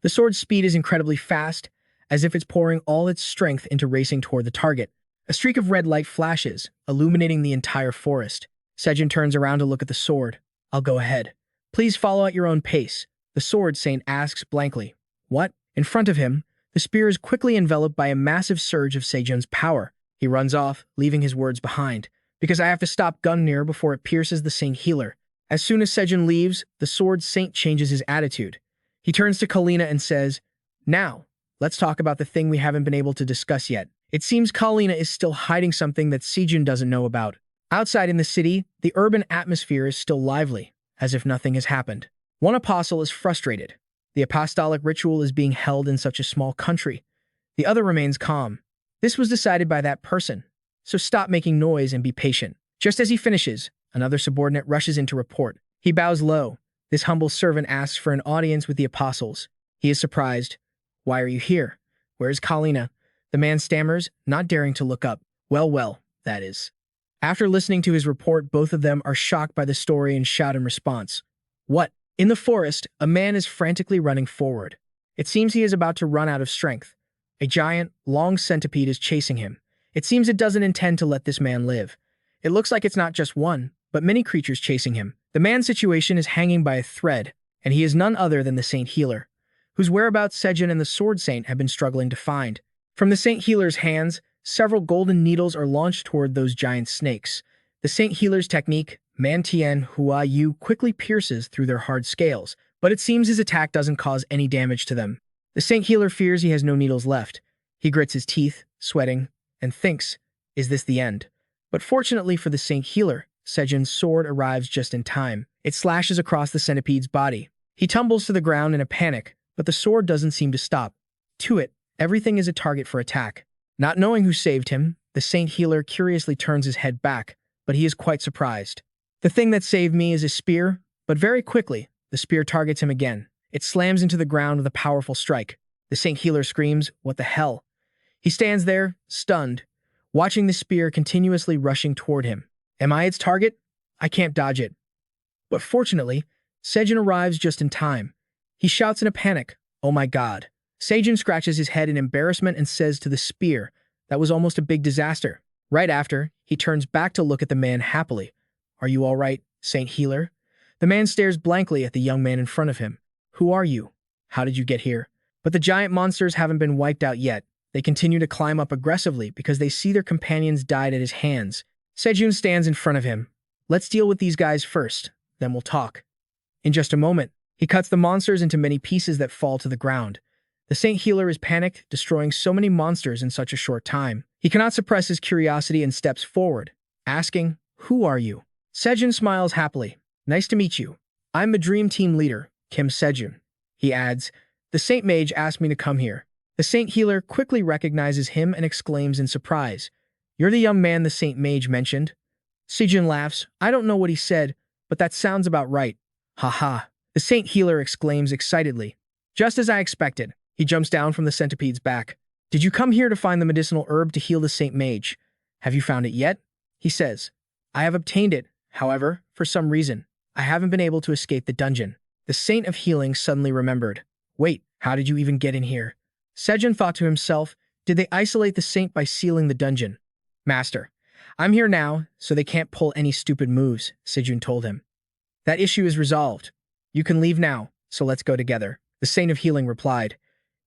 The sword's speed is incredibly fast, as if it's pouring all its strength into racing toward the target. A streak of red light flashes, illuminating the entire forest. Seojun turns around to look at the sword. I'll go ahead. Please follow at your own pace. The sword saint asks blankly. What? In front of him, the spear is quickly enveloped by a massive surge of Seojun's power. He runs off, leaving his words behind. Because I have to stop Gungnir before it pierces the saint healer. As soon as Seojun leaves, the sword saint changes his attitude. He turns to Kalina and says, Now, let's talk about the thing we haven't been able to discuss yet. It seems Kalina is still hiding something that Seojun doesn't know about. Outside in the city, the urban atmosphere is still lively, as if nothing has happened. One apostle is frustrated. The apostolic ritual is being held in such a small country. The other remains calm. This was decided by that person, so stop making noise and be patient. Just as he finishes, another subordinate rushes in to report. He bows low. This humble servant asks for an audience with the apostles. He is surprised. Why are you here? Where is Kalina? The man stammers, not daring to look up. Well, that is. After listening to his report, both of them are shocked by the story and shout in response. What? In the forest, a man is frantically running forward. It seems he is about to run out of strength. A giant, long centipede is chasing him. It seems it doesn't intend to let this man live. It looks like it's not just one, but many creatures chasing him. The man's situation is hanging by a thread, and he is none other than the Saint Healer, whose whereabouts Seojun and the Sword Saint have been struggling to find. From the Saint Healer's hands, several golden needles are launched toward those giant snakes. The Saint Healer's technique, Man Tian Hua Yu, quickly pierces through their hard scales, but it seems his attack doesn't cause any damage to them. The Saint Healer fears he has no needles left. He grits his teeth, sweating, and thinks, is this the end? But fortunately for the Saint Healer, Seojun's sword arrives just in time. It slashes across the centipede's body. He tumbles to the ground in a panic, but the sword doesn't seem to stop. To it, everything is a target for attack. Not knowing who saved him, the Saint Healer curiously turns his head back, but he is quite surprised. The thing that saved me is a spear, but very quickly, the spear targets him again. It slams into the ground with a powerful strike. The Saint Healer screams, what the hell? He stands there, stunned, watching the spear continuously rushing toward him. Am I its target? I can't dodge it. But fortunately, Seojun arrives just in time. He shouts in a panic, oh my god. Seojun scratches his head in embarrassment and says to the spear, that was almost a big disaster. Right after, he turns back to look at the man happily. Are you all right, Saint Healer? The man stares blankly at the young man in front of him. Who are you? How did you get here? But the giant monsters haven't been wiped out yet. They continue to climb up aggressively because they see their companions died at his hands. Seojun stands in front of him. Let's deal with these guys first, then we'll talk. In just a moment, he cuts the monsters into many pieces that fall to the ground. The Saint Healer is panicked, destroying so many monsters in such a short time. He cannot suppress his curiosity and steps forward, asking, who are you? Seojun smiles happily. Nice to meet you. I'm the Dream Team leader, Kim Seojun. He adds, the Saint Mage asked me to come here. The Saint Healer quickly recognizes him and exclaims in surprise, you're the young man the Saint Mage mentioned? Seojun laughs. I don't know what he said, but that sounds about right. Haha. The Saint Healer exclaims excitedly. Just as I expected. He jumps down from the centipede's back. Did you come here to find the medicinal herb to heal the Saint Mage? Have you found it yet? He says. I have obtained it. However, for some reason, I haven't been able to escape the dungeon. The Saint of Healing suddenly remembered. Wait, how did you even get in here? Seojun thought to himself, did they isolate the Saint by sealing the dungeon? Master, I'm here now, so they can't pull any stupid moves, Seojun told him. That issue is resolved. You can leave now, so let's go together. The Saint of Healing replied.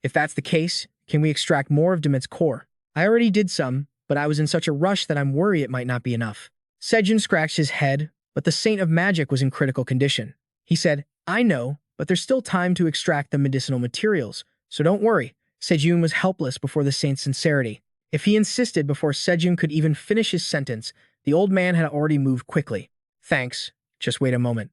If that's the case, can we extract more of Demet's core? I already did some, but I was in such a rush that I'm worried it might not be enough. Seojun scratched his head, but the Saint of Magic was in critical condition. He said, I know, but there's still time to extract the medicinal materials, so don't worry. Seojun was helpless before the Saint's sincerity. If he insisted before Seojun could even finish his sentence, the old man had already moved quickly. Thanks. Just wait a moment.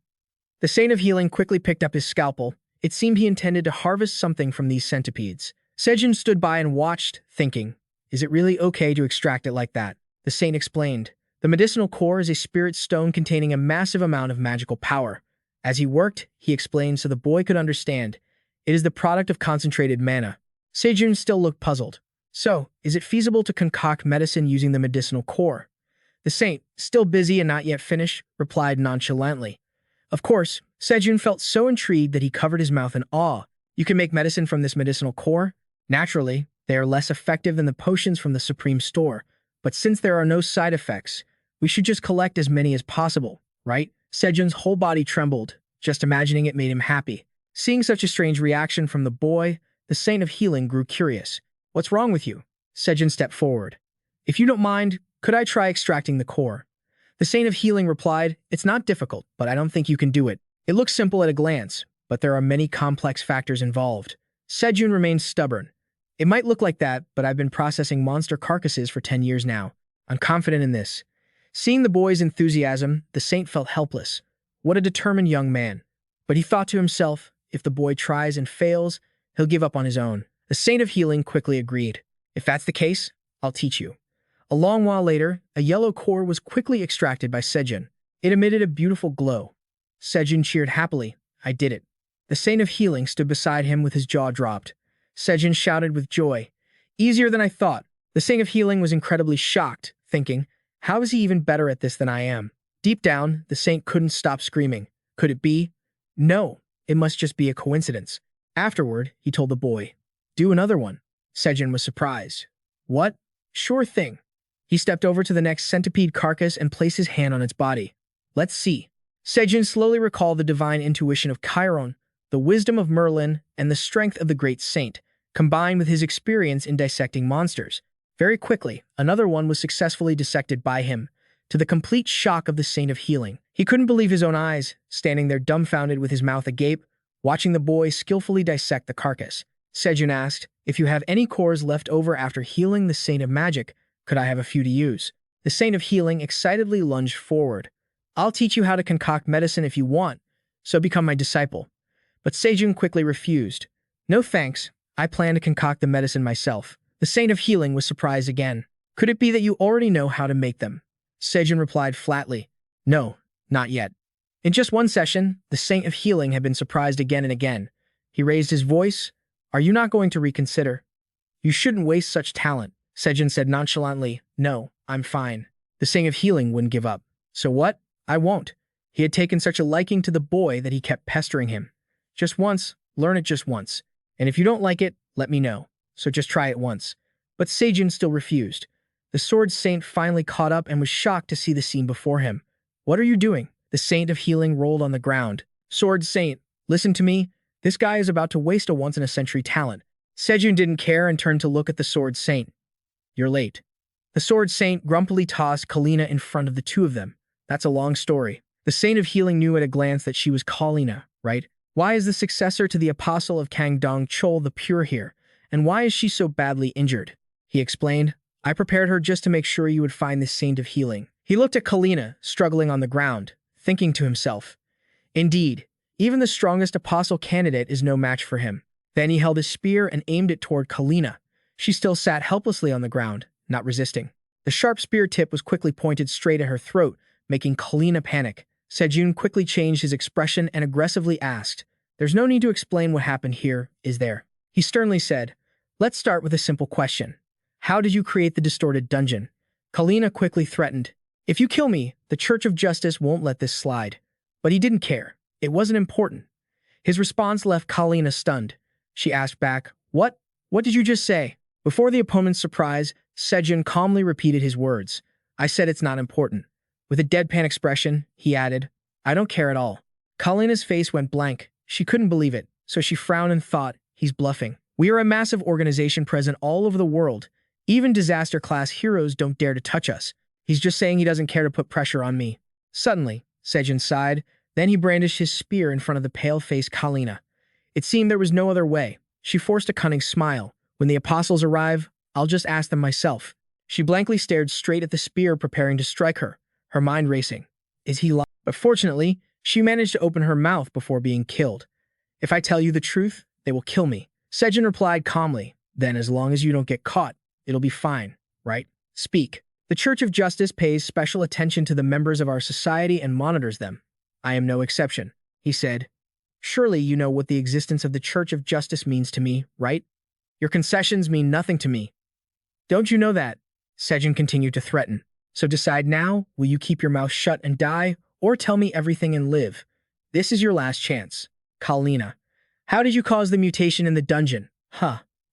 The Saint of Healing quickly picked up his scalpel. It seemed he intended to harvest something from these centipedes. Seojun stood by and watched, thinking, is it really okay to extract it like that? The Saint explained. The medicinal core is a spirit stone containing a massive amount of magical power. As he worked, he explained so the boy could understand. It is the product of concentrated mana. Seojun still looked puzzled. So, is it feasible to concoct medicine using the medicinal core? The Saint, still busy and not yet finished, replied nonchalantly. Of course, Seojun felt so intrigued that he covered his mouth in awe. You can make medicine from this medicinal core? Naturally, they are less effective than the potions from the Supreme Store, but since there are no side effects, we should just collect as many as possible, right? Seojun's whole body trembled. Just imagining it made him happy. Seeing such a strange reaction from the boy, the Saint of Healing grew curious. "What's wrong with you?" Seojun stepped forward. "If you don't mind, could I try extracting the core?" The Saint of Healing replied, "It's not difficult, but I don't think you can do it. It looks simple at a glance, but there are many complex factors involved." Seojun remained stubborn. "It might look like that, but I've been processing monster carcasses for 10 years now. I'm confident in this." Seeing the boy's enthusiasm, the Saint felt helpless. What a determined young man. But he thought to himself, if the boy tries and fails, he'll give up on his own. The Saint of Healing quickly agreed. "If that's the case, I'll teach you." A long while later, a yellow core was quickly extracted by Seojun. It emitted a beautiful glow. Seojun cheered happily. "I did it." The Saint of Healing stood beside him with his jaw dropped. Seojun shouted with joy. "Easier than I thought." The Saint of Healing was incredibly shocked, thinking, "How is he even better at this than I am?" Deep down, the Saint couldn't stop screaming. Could it be? No, it must just be a coincidence. Afterward, he told the boy, "Do another one." Seojun was surprised. "What? Sure thing." He stepped over to the next centipede carcass and placed his hand on its body. "Let's see." Seojun slowly recalled the divine intuition of Chiron, the wisdom of Merlin, and the strength of the great saint, combined with his experience in dissecting monsters. Very quickly, another one was successfully dissected by him, to the complete shock of the Saint of Healing. He couldn't believe his own eyes, standing there dumbfounded with his mouth agape, watching the boy skillfully dissect the carcass. Seojun asked, "If you have any cores left over after healing the Saint of Magic, could I have a few to use?" The Saint of Healing excitedly lunged forward. "I'll teach you how to concoct medicine if you want, so become my disciple." But Seojun quickly refused. "No thanks, I plan to concoct the medicine myself." The Saint of Healing was surprised again. "Could it be that you already know how to make them?" Seojun replied flatly, "No, not yet." In just one session, the Saint of Healing had been surprised again and again. He raised his voice. "Are you not going to reconsider? You shouldn't waste such talent." Seojun said nonchalantly, "No, I'm fine." The Saint of Healing wouldn't give up. "So what? I won't." He had taken such a liking to the boy that he kept pestering him. "Just once, learn it just once. And if you don't like it, let me know. So just try it once." But Seojun still refused. The Sword Saint finally caught up and was shocked to see the scene before him. "What are you doing?" The Saint of Healing rolled on the ground. "Sword Saint, listen to me. This guy is about to waste a once-in-a-century talent." Seojun didn't care and turned to look at the Sword Saint. "You're late." The Sword Saint grumpily tossed Kalina in front of the two of them. "That's a long story." The Saint of Healing knew at a glance that she was Kalina, right? Why is the successor to the Apostle of Kangdong Chol the Pure here? And why is she so badly injured? He explained, "I prepared her just to make sure you would find this Saint of Healing." He looked at Kalina, struggling on the ground, thinking to himself, "Indeed, even the strongest apostle candidate is no match for him." Then he held his spear and aimed it toward Kalina. She still sat helplessly on the ground, not resisting. The sharp spear tip was quickly pointed straight at her throat, making Kalina panic. Seojun quickly changed his expression and aggressively asked, "There's no need to explain what happened here, is there?" He sternly said, "Let's start with a simple question. How did you create the distorted dungeon?" Kalina quickly threatened, "If you kill me, the Church of Justice won't let this slide." But he didn't care. It wasn't important. His response left Kalina stunned. She asked back, What did you just say?" Before the opponent's surprise, Seojun calmly repeated his words. "I said it's not important." With a deadpan expression, he added, "I don't care at all." Kalina's face went blank. She couldn't believe it, so she frowned and thought, he's bluffing. "We are a massive organization present all over the world. Even disaster-class heroes don't dare to touch us. He's just saying he doesn't care to put pressure on me." Suddenly, Seojun sighed. Then he brandished his spear in front of the pale-faced Kalina. It seemed there was no other way. She forced a cunning smile. "When the apostles arrive, I'll just ask them myself." She blankly stared straight at the spear preparing to strike her, her mind racing. Is he lying? But fortunately, she managed to open her mouth before being killed. "If I tell you the truth, they will kill me." Seojun replied calmly, "Then as long as you don't get caught, it'll be fine, right? Speak." "The Church of Justice pays special attention to the members of our society and monitors them. I am no exception," he said. "Surely you know what the existence of the Church of Justice means to me, right? Your concessions mean nothing to me. Don't you know that?" Seojun continued to threaten. "So decide now, will you keep your mouth shut and die, or tell me everything and live? This is your last chance." Kalina. "How did you cause the mutation in the dungeon?"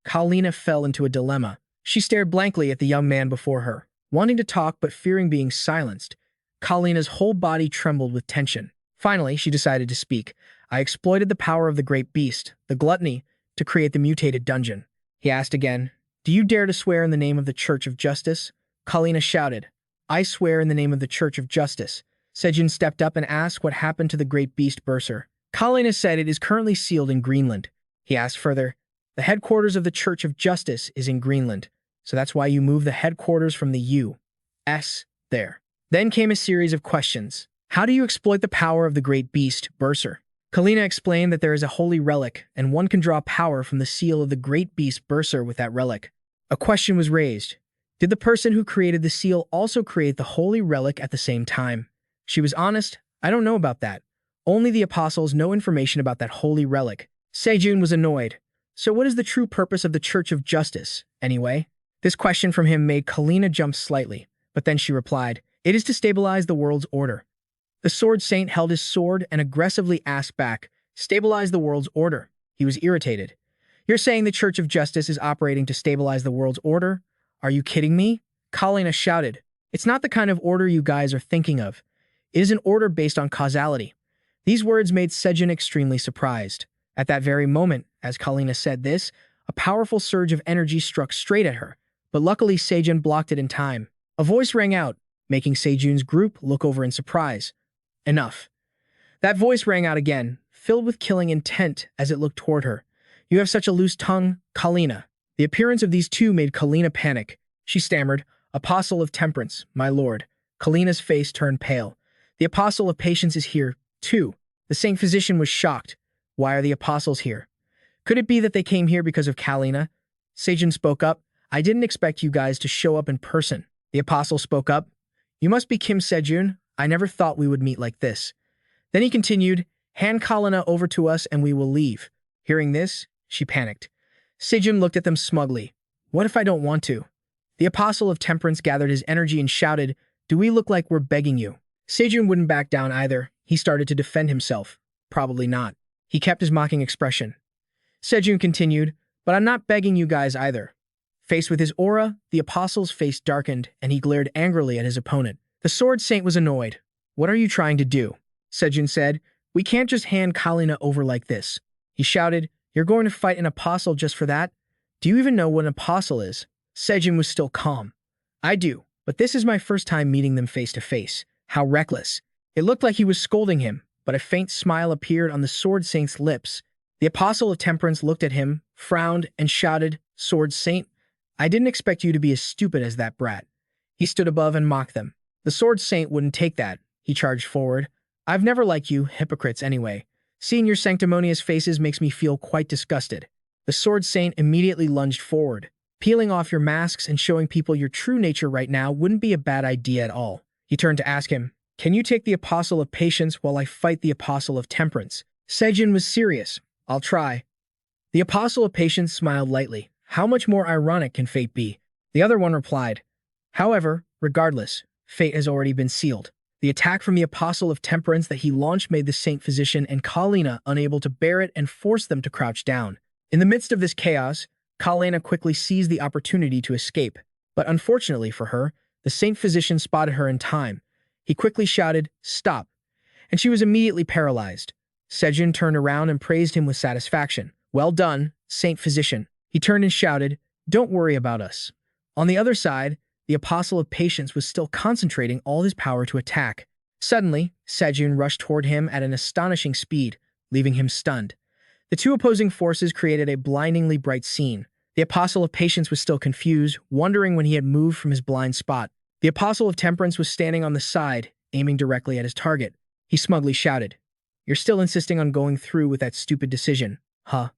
Kalina fell into a dilemma. She stared blankly at the young man before her, wanting to talk but fearing being silenced. Kalina's whole body trembled with tension. Finally, she decided to speak. I exploited the power of the great beast, the gluttony, to create the mutated dungeon. He asked again, "Do you dare to swear in the name of the Church of Justice?" Kalina shouted, "I swear in the name of the Church of Justice." Seojun stepped up and asked what happened to the great beast Berser. Kalina said it is currently sealed in Greenland. He asked further, "The headquarters of the Church of Justice is in Greenland, so that's why you moved the headquarters from the U.S. there." Then came a series of questions. How do you exploit the power of the great beast, Berser? Kalina explained that there is a holy relic, and one can draw power from the seal of the great beast Berser with that relic. A question was raised. Did the person who created the seal also create the holy relic at the same time? She was honest, "I don't know about that. Only the apostles know information about that holy relic." Seojun was annoyed. "So what is the true purpose of the Church of Justice, anyway?" This question from him made Kalina jump slightly, but then she replied, "It is to stabilize the world's order." The Sword Saint held his sword and aggressively asked back, "Stabilize the world's order?" He was irritated. "You're saying the Church of Justice is operating to stabilize the world's order? Are you kidding me?" Kalina shouted, "It's not the kind of order you guys are thinking of. It is an order based on causality." These words made Seojun extremely surprised. At that very moment, as Kalina said this, a powerful surge of energy struck straight at her, but luckily Seojun blocked it in time. A voice rang out, making Seojun's group look over in surprise. "Enough." That voice rang out again, filled with killing intent as it looked toward her. "You have such a loose tongue, Kalina." The appearance of these two made Kalina panic. She stammered, "Apostle of Temperance, my lord." Kalina's face turned pale. "The Apostle of Patience is here, too." The Saint Physician was shocked. "Why are the apostles here? Could it be that they came here because of Kalina?" Seojun spoke up. "I didn't expect you guys to show up in person." The apostle spoke up. "You must be Kim Seojun. I never thought we would meet like this." Then he continued, "Hand Kalina over to us and we will leave." Hearing this, she panicked. Seojun looked at them smugly. "What if I don't want to?" The Apostle of Temperance gathered his energy and shouted, "Do we look like we're begging you?" Seojun wouldn't back down either. He started to defend himself. "Probably not." He kept his mocking expression. Seojun continued, "But I'm not begging you guys either." Faced with his aura, the apostle's face darkened and he glared angrily at his opponent. The Sword Saint was annoyed. "What are you trying to do?" Seojun said, "We can't just hand Kalina over like this." He shouted, "You're going to fight an apostle just for that? Do you even know what an apostle is?" Seojun was still calm. "I do, but this is my first time meeting them face to face." How reckless. It looked like he was scolding him, but a faint smile appeared on the Sword Saint's lips. The Apostle of Temperance looked at him, frowned, and shouted, "Sword Saint, I didn't expect you to be as stupid as that brat." He stood above and mocked them. The Sword Saint wouldn't take that. He charged forward. "I've never liked you, hypocrites anyway. Seeing your sanctimonious faces makes me feel quite disgusted." The Sword Saint immediately lunged forward. "Peeling off your masks and showing people your true nature right now wouldn't be a bad idea at all." He turned to ask him, "Can you take the Apostle of Patience while I fight the Apostle of Temperance?" Seojun was serious. "I'll try." The Apostle of Patience smiled lightly. "How much more ironic can fate be?" The other one replied, "However, regardless, fate has already been sealed." The attack from the Apostle of Temperance that he launched made the Saint Physician and Kalina unable to bear it and forced them to crouch down. In the midst of this chaos, Kalina quickly seized the opportunity to escape. But unfortunately for her, the Saint Physician spotted her in time. He quickly shouted, "Stop," and she was immediately paralyzed. Seojun turned around and praised him with satisfaction. "Well done, Saint Physician." He turned and shouted, "Don't worry about us." On the other side, the Apostle of Patience was still concentrating all his power to attack. Suddenly, Seojun rushed toward him at an astonishing speed, leaving him stunned. The two opposing forces created a blindingly bright scene. The Apostle of Patience was still confused, wondering when he had moved from his blind spot. The Apostle of Temperance was standing on the side, aiming directly at his target. He smugly shouted, "You're still insisting on going through with that stupid decision, huh?"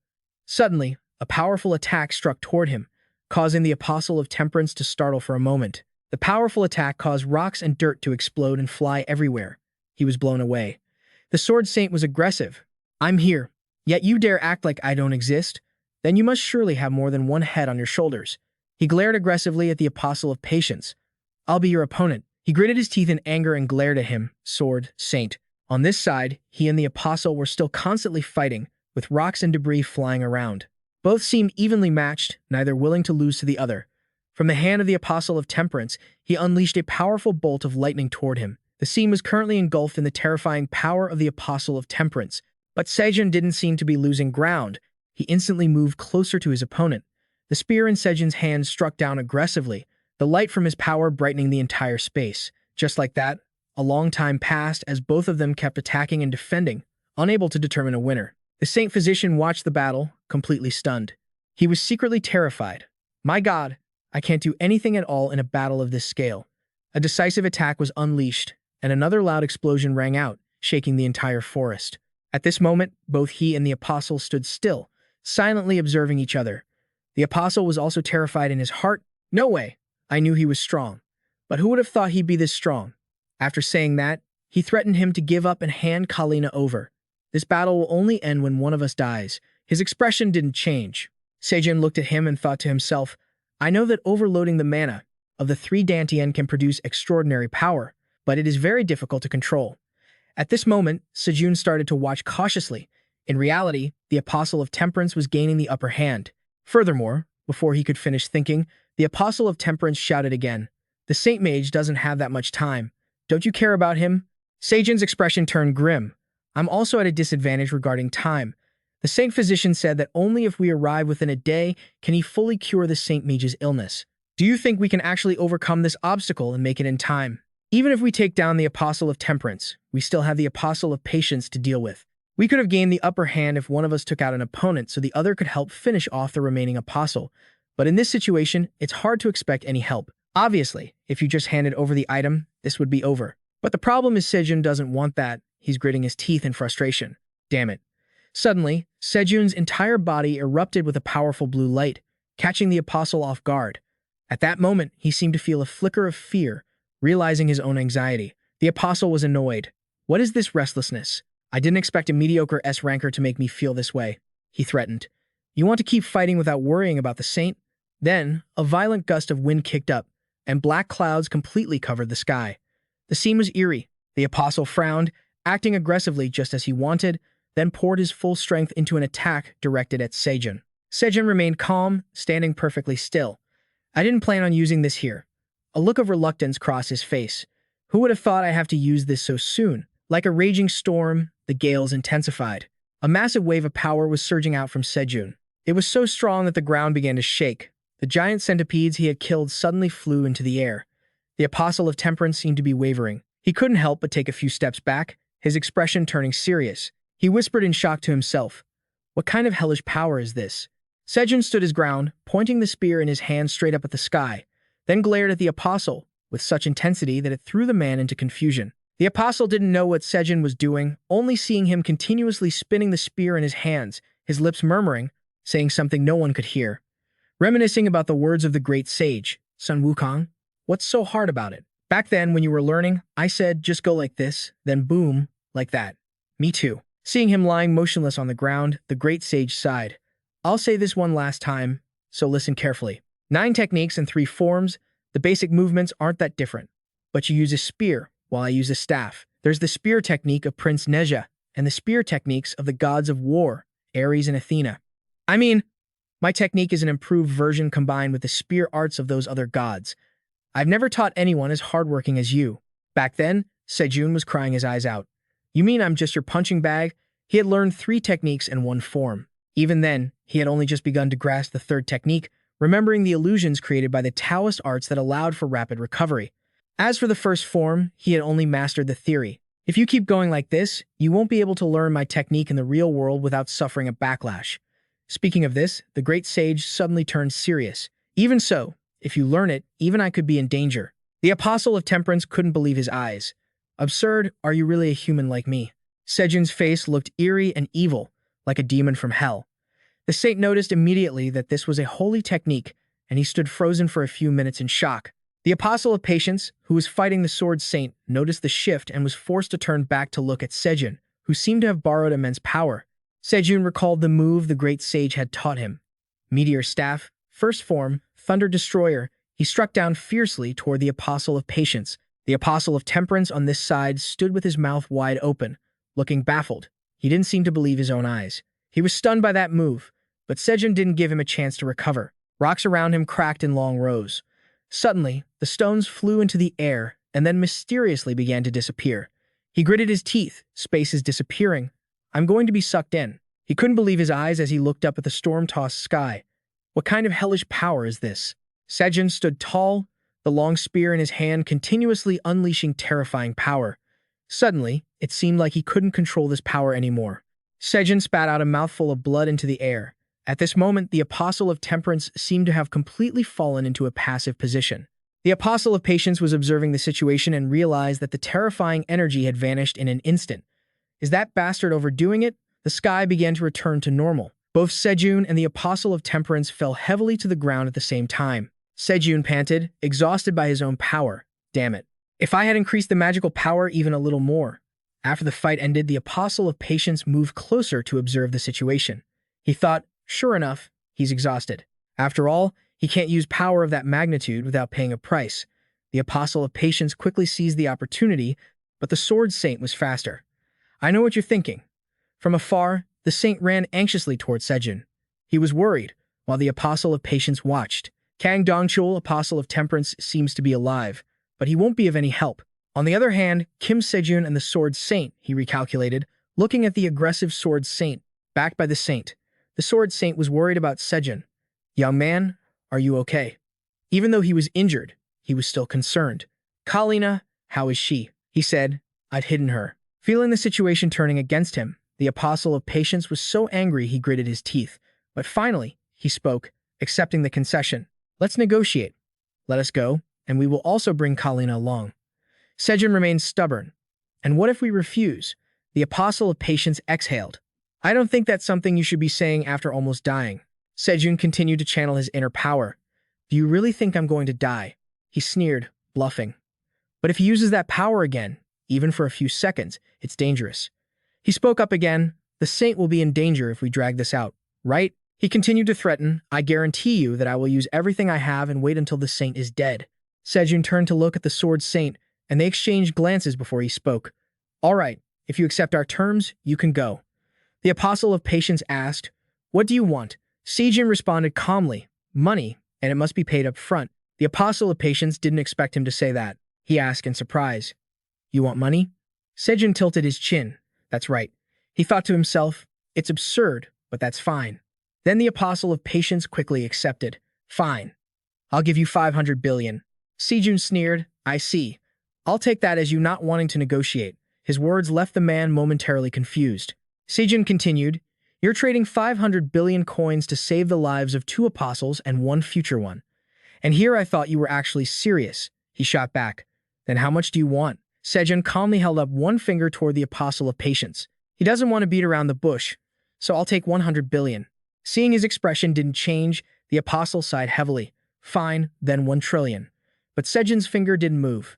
Suddenly, a powerful attack struck toward him, causing the Apostle of Temperance to startle for a moment. The powerful attack caused rocks and dirt to explode and fly everywhere. He was blown away. The Sword Saint was aggressive. "I'm here, yet you dare act like I don't exist? Then you must surely have more than one head on your shoulders." He glared aggressively at the Apostle of Patience. "I'll be your opponent." He gritted his teeth in anger and glared at him, Sword Saint. On this side, he and the Apostle were still constantly fighting, with rocks and debris flying around. Both seemed evenly matched, neither willing to lose to the other. From the hand of the Apostle of Temperance, he unleashed a powerful bolt of lightning toward him. The scene was currently engulfed in the terrifying power of the Apostle of Temperance. But Seojun didn't seem to be losing ground. He instantly moved closer to his opponent. The spear in Seojun's hand struck down aggressively, the light from his power brightening the entire space. Just like that, a long time passed as both of them kept attacking and defending, unable to determine a winner. The Saint Physician watched the battle, completely stunned. He was secretly terrified. My God, I can't do anything at all in a battle of this scale. A decisive attack was unleashed, and another loud explosion rang out, shaking the entire forest. At this moment, both he and the apostle stood still, silently observing each other. The apostle was also terrified in his heart. No way! I knew he was strong. But who would have thought he'd be this strong? After saying that, he threatened him to give up and hand Kalina over. This battle will only end when one of us dies. His expression didn't change. Seojun looked at him and thought to himself, I know that overloading the mana of the 3 Dantian can produce extraordinary power, but it is very difficult to control. At this moment, Seojun started to watch cautiously. In reality, the Apostle of Temperance was gaining the upper hand. Furthermore, before he could finish thinking, the Apostle of Temperance shouted again, The Saint Mage doesn't have that much time. Don't you care about him? Seojun's expression turned grim. I'm also at a disadvantage regarding time. The Saint Physician said that only if we arrive within a day can he fully cure the Saint Mage's illness. Do you think we can actually overcome this obstacle and make it in time? Even if we take down the Apostle of Temperance, we still have the Apostle of Patience to deal with. We could have gained the upper hand if one of us took out an opponent so the other could help finish off the remaining apostle. But in this situation, it's hard to expect any help. Obviously, if you just handed over the item, this would be over. But the problem is Seojun doesn't want that. He's gritting his teeth in frustration. Damn it. Suddenly, Seojun's entire body erupted with a powerful blue light, catching the apostle off guard. At that moment, he seemed to feel a flicker of fear, realizing his own anxiety. The apostle was annoyed. What is this restlessness? I didn't expect a mediocre S-ranker to make me feel this way, he threatened. You want to keep fighting without worrying about the saint? Then, a violent gust of wind kicked up, and black clouds completely covered the sky. The scene was eerie. The apostle frowned, acting aggressively just as he wanted, then poured his full strength into an attack directed at Seojun. Seojun remained calm, standing perfectly still. I didn't plan on using this here. A look of reluctance crossed his face. Who would have thought I have to use this so soon? Like a raging storm, the gales intensified. A massive wave of power was surging out from Seojun. It was so strong that the ground began to shake. The giant centipedes he had killed suddenly flew into the air. The Apostle of Temperance seemed to be wavering. He couldn't help but take a few steps back, his expression turning serious. He whispered in shock to himself, What kind of hellish power is this? Seojun stood his ground, pointing the spear in his hand straight up at the sky, then glared at the Apostle with such intensity that it threw the man into confusion. The Apostle didn't know what Seojun was doing, only seeing him continuously spinning the spear in his hands, his lips murmuring, saying something no one could hear. Reminiscing about the words of the great sage, Sun Wukong. What's so hard about it? Back then, when you were learning, I said, just go like this, then boom, like that. Me too. Seeing him lying motionless on the ground, the great sage sighed. I'll say this one last time, so listen carefully. 9 techniques and 3 forms. The basic movements aren't that different. But you use a spear, while I use a staff. There's the spear technique of Prince Neja, and the spear techniques of the gods of war, Ares and Athena. I mean, my technique is an improved version combined with the spear arts of those other gods. I've never taught anyone as hardworking as you. Back then, Seojun was crying his eyes out. You mean I'm just your punching bag? He had learned 3 techniques and 1 form. Even then, he had only just begun to grasp the 3rd technique, remembering the illusions created by the Taoist arts that allowed for rapid recovery. As for the 1st form, he had only mastered the theory. If you keep going like this, you won't be able to learn my technique in the real world without suffering a backlash. Speaking of this, the great sage suddenly turned serious. Even so, if you learn it, even I could be in danger. The Apostle of Temperance couldn't believe his eyes. Absurd, are you really a human like me? Seojun's face looked eerie and evil, like a demon from hell. The saint noticed immediately that this was a holy technique, and he stood frozen for a few minutes in shock. The Apostle of Patience, who was fighting the sword saint, noticed the shift and was forced to turn back to look at Seojun, who seemed to have borrowed immense power. Seojun recalled the move the great sage had taught him. Meteor Staff, 1st form, Thunder Destroyer. He struck down fiercely toward the Apostle of Patience. The Apostle of Temperance on this side stood with his mouth wide open, looking baffled. He didn't seem to believe his own eyes. He was stunned by that move, but Seojun didn't give him a chance to recover. Rocks around him cracked in long rows. Suddenly, the stones flew into the air and then mysteriously began to disappear. He gritted his teeth. Space is disappearing. I'm going to be sucked in. He couldn't believe his eyes as he looked up at the storm-tossed sky. What kind of hellish power is this? Seojun stood tall, the long spear in his hand continuously unleashing terrifying power. Suddenly, it seemed like he couldn't control this power anymore. Seojun spat out a mouthful of blood into the air. At this moment, the Apostle of Temperance seemed to have completely fallen into a passive position. The Apostle of Patience was observing the situation and realized that the terrifying energy had vanished in an instant. Is that bastard overdoing it? The sky began to return to normal. Both Seojun and the Apostle of Temperance fell heavily to the ground at the same time. Seojun panted, exhausted by his own power. Damn it. If I had increased the magical power even a little more. After the fight ended, the Apostle of Patience moved closer to observe the situation. He thought, sure enough, he's exhausted. After all, he can't use power of that magnitude without paying a price. The Apostle of Patience quickly seized the opportunity, but the Sword Saint was faster. I know what you're thinking. From afar, the saint ran anxiously toward Seojun. He was worried, while the Apostle of Patience watched. Kang Dongchul, Apostle of Temperance, seems to be alive, but he won't be of any help. On the other hand, Kim Seojun and the Sword Saint, he recalculated, looking at the aggressive Sword Saint, backed by the saint. The Sword Saint was worried about Seojun. Young man, are you okay? Even though he was injured, he was still concerned. Kalina, how is she? He said, I'd hidden her. Feeling the situation turning against him, the Apostle of Patience was so angry he gritted his teeth. But finally, he spoke, accepting the concession. Let's negotiate. Let us go, and we will also bring Kalina along. Seojun remained stubborn. And what if we refuse? The Apostle of Patience exhaled. I don't think that's something you should be saying after almost dying. Seojun continued to channel his inner power. Do you really think I'm going to die? He sneered, bluffing. But if he uses that power again, even for a few seconds, it's dangerous. He spoke up again. The saint will be in danger if we drag this out, right? He continued to threaten. I guarantee you that I will use everything I have and wait until the saint is dead. Seojun turned to look at the Sword Saint, and they exchanged glances before he spoke. All right, if you accept our terms, you can go. The Apostle of Patience asked, What do you want? Seojun responded calmly, Money, and it must be paid up front. The Apostle of Patience didn't expect him to say that. He asked in surprise, You want money? Seojun tilted his chin. That's right. He thought to himself, It's absurd, but that's fine. Then the Apostle of Patience quickly accepted. Fine. I'll give you 500 billion. Seojun sneered. I see. I'll take that as you not wanting to negotiate. His words left the man momentarily confused. Seojun continued, You're trading 500 billion coins to save the lives of 2 apostles and 1 future one. And here I thought you were actually serious. He shot back. Then how much do you want? Seojun calmly held up one finger toward the Apostle of Patience. He doesn't want to beat around the bush, so I'll take 100 billion. Seeing his expression didn't change, the Apostle sighed heavily. Fine, then 1 trillion. But Seojun's finger didn't move.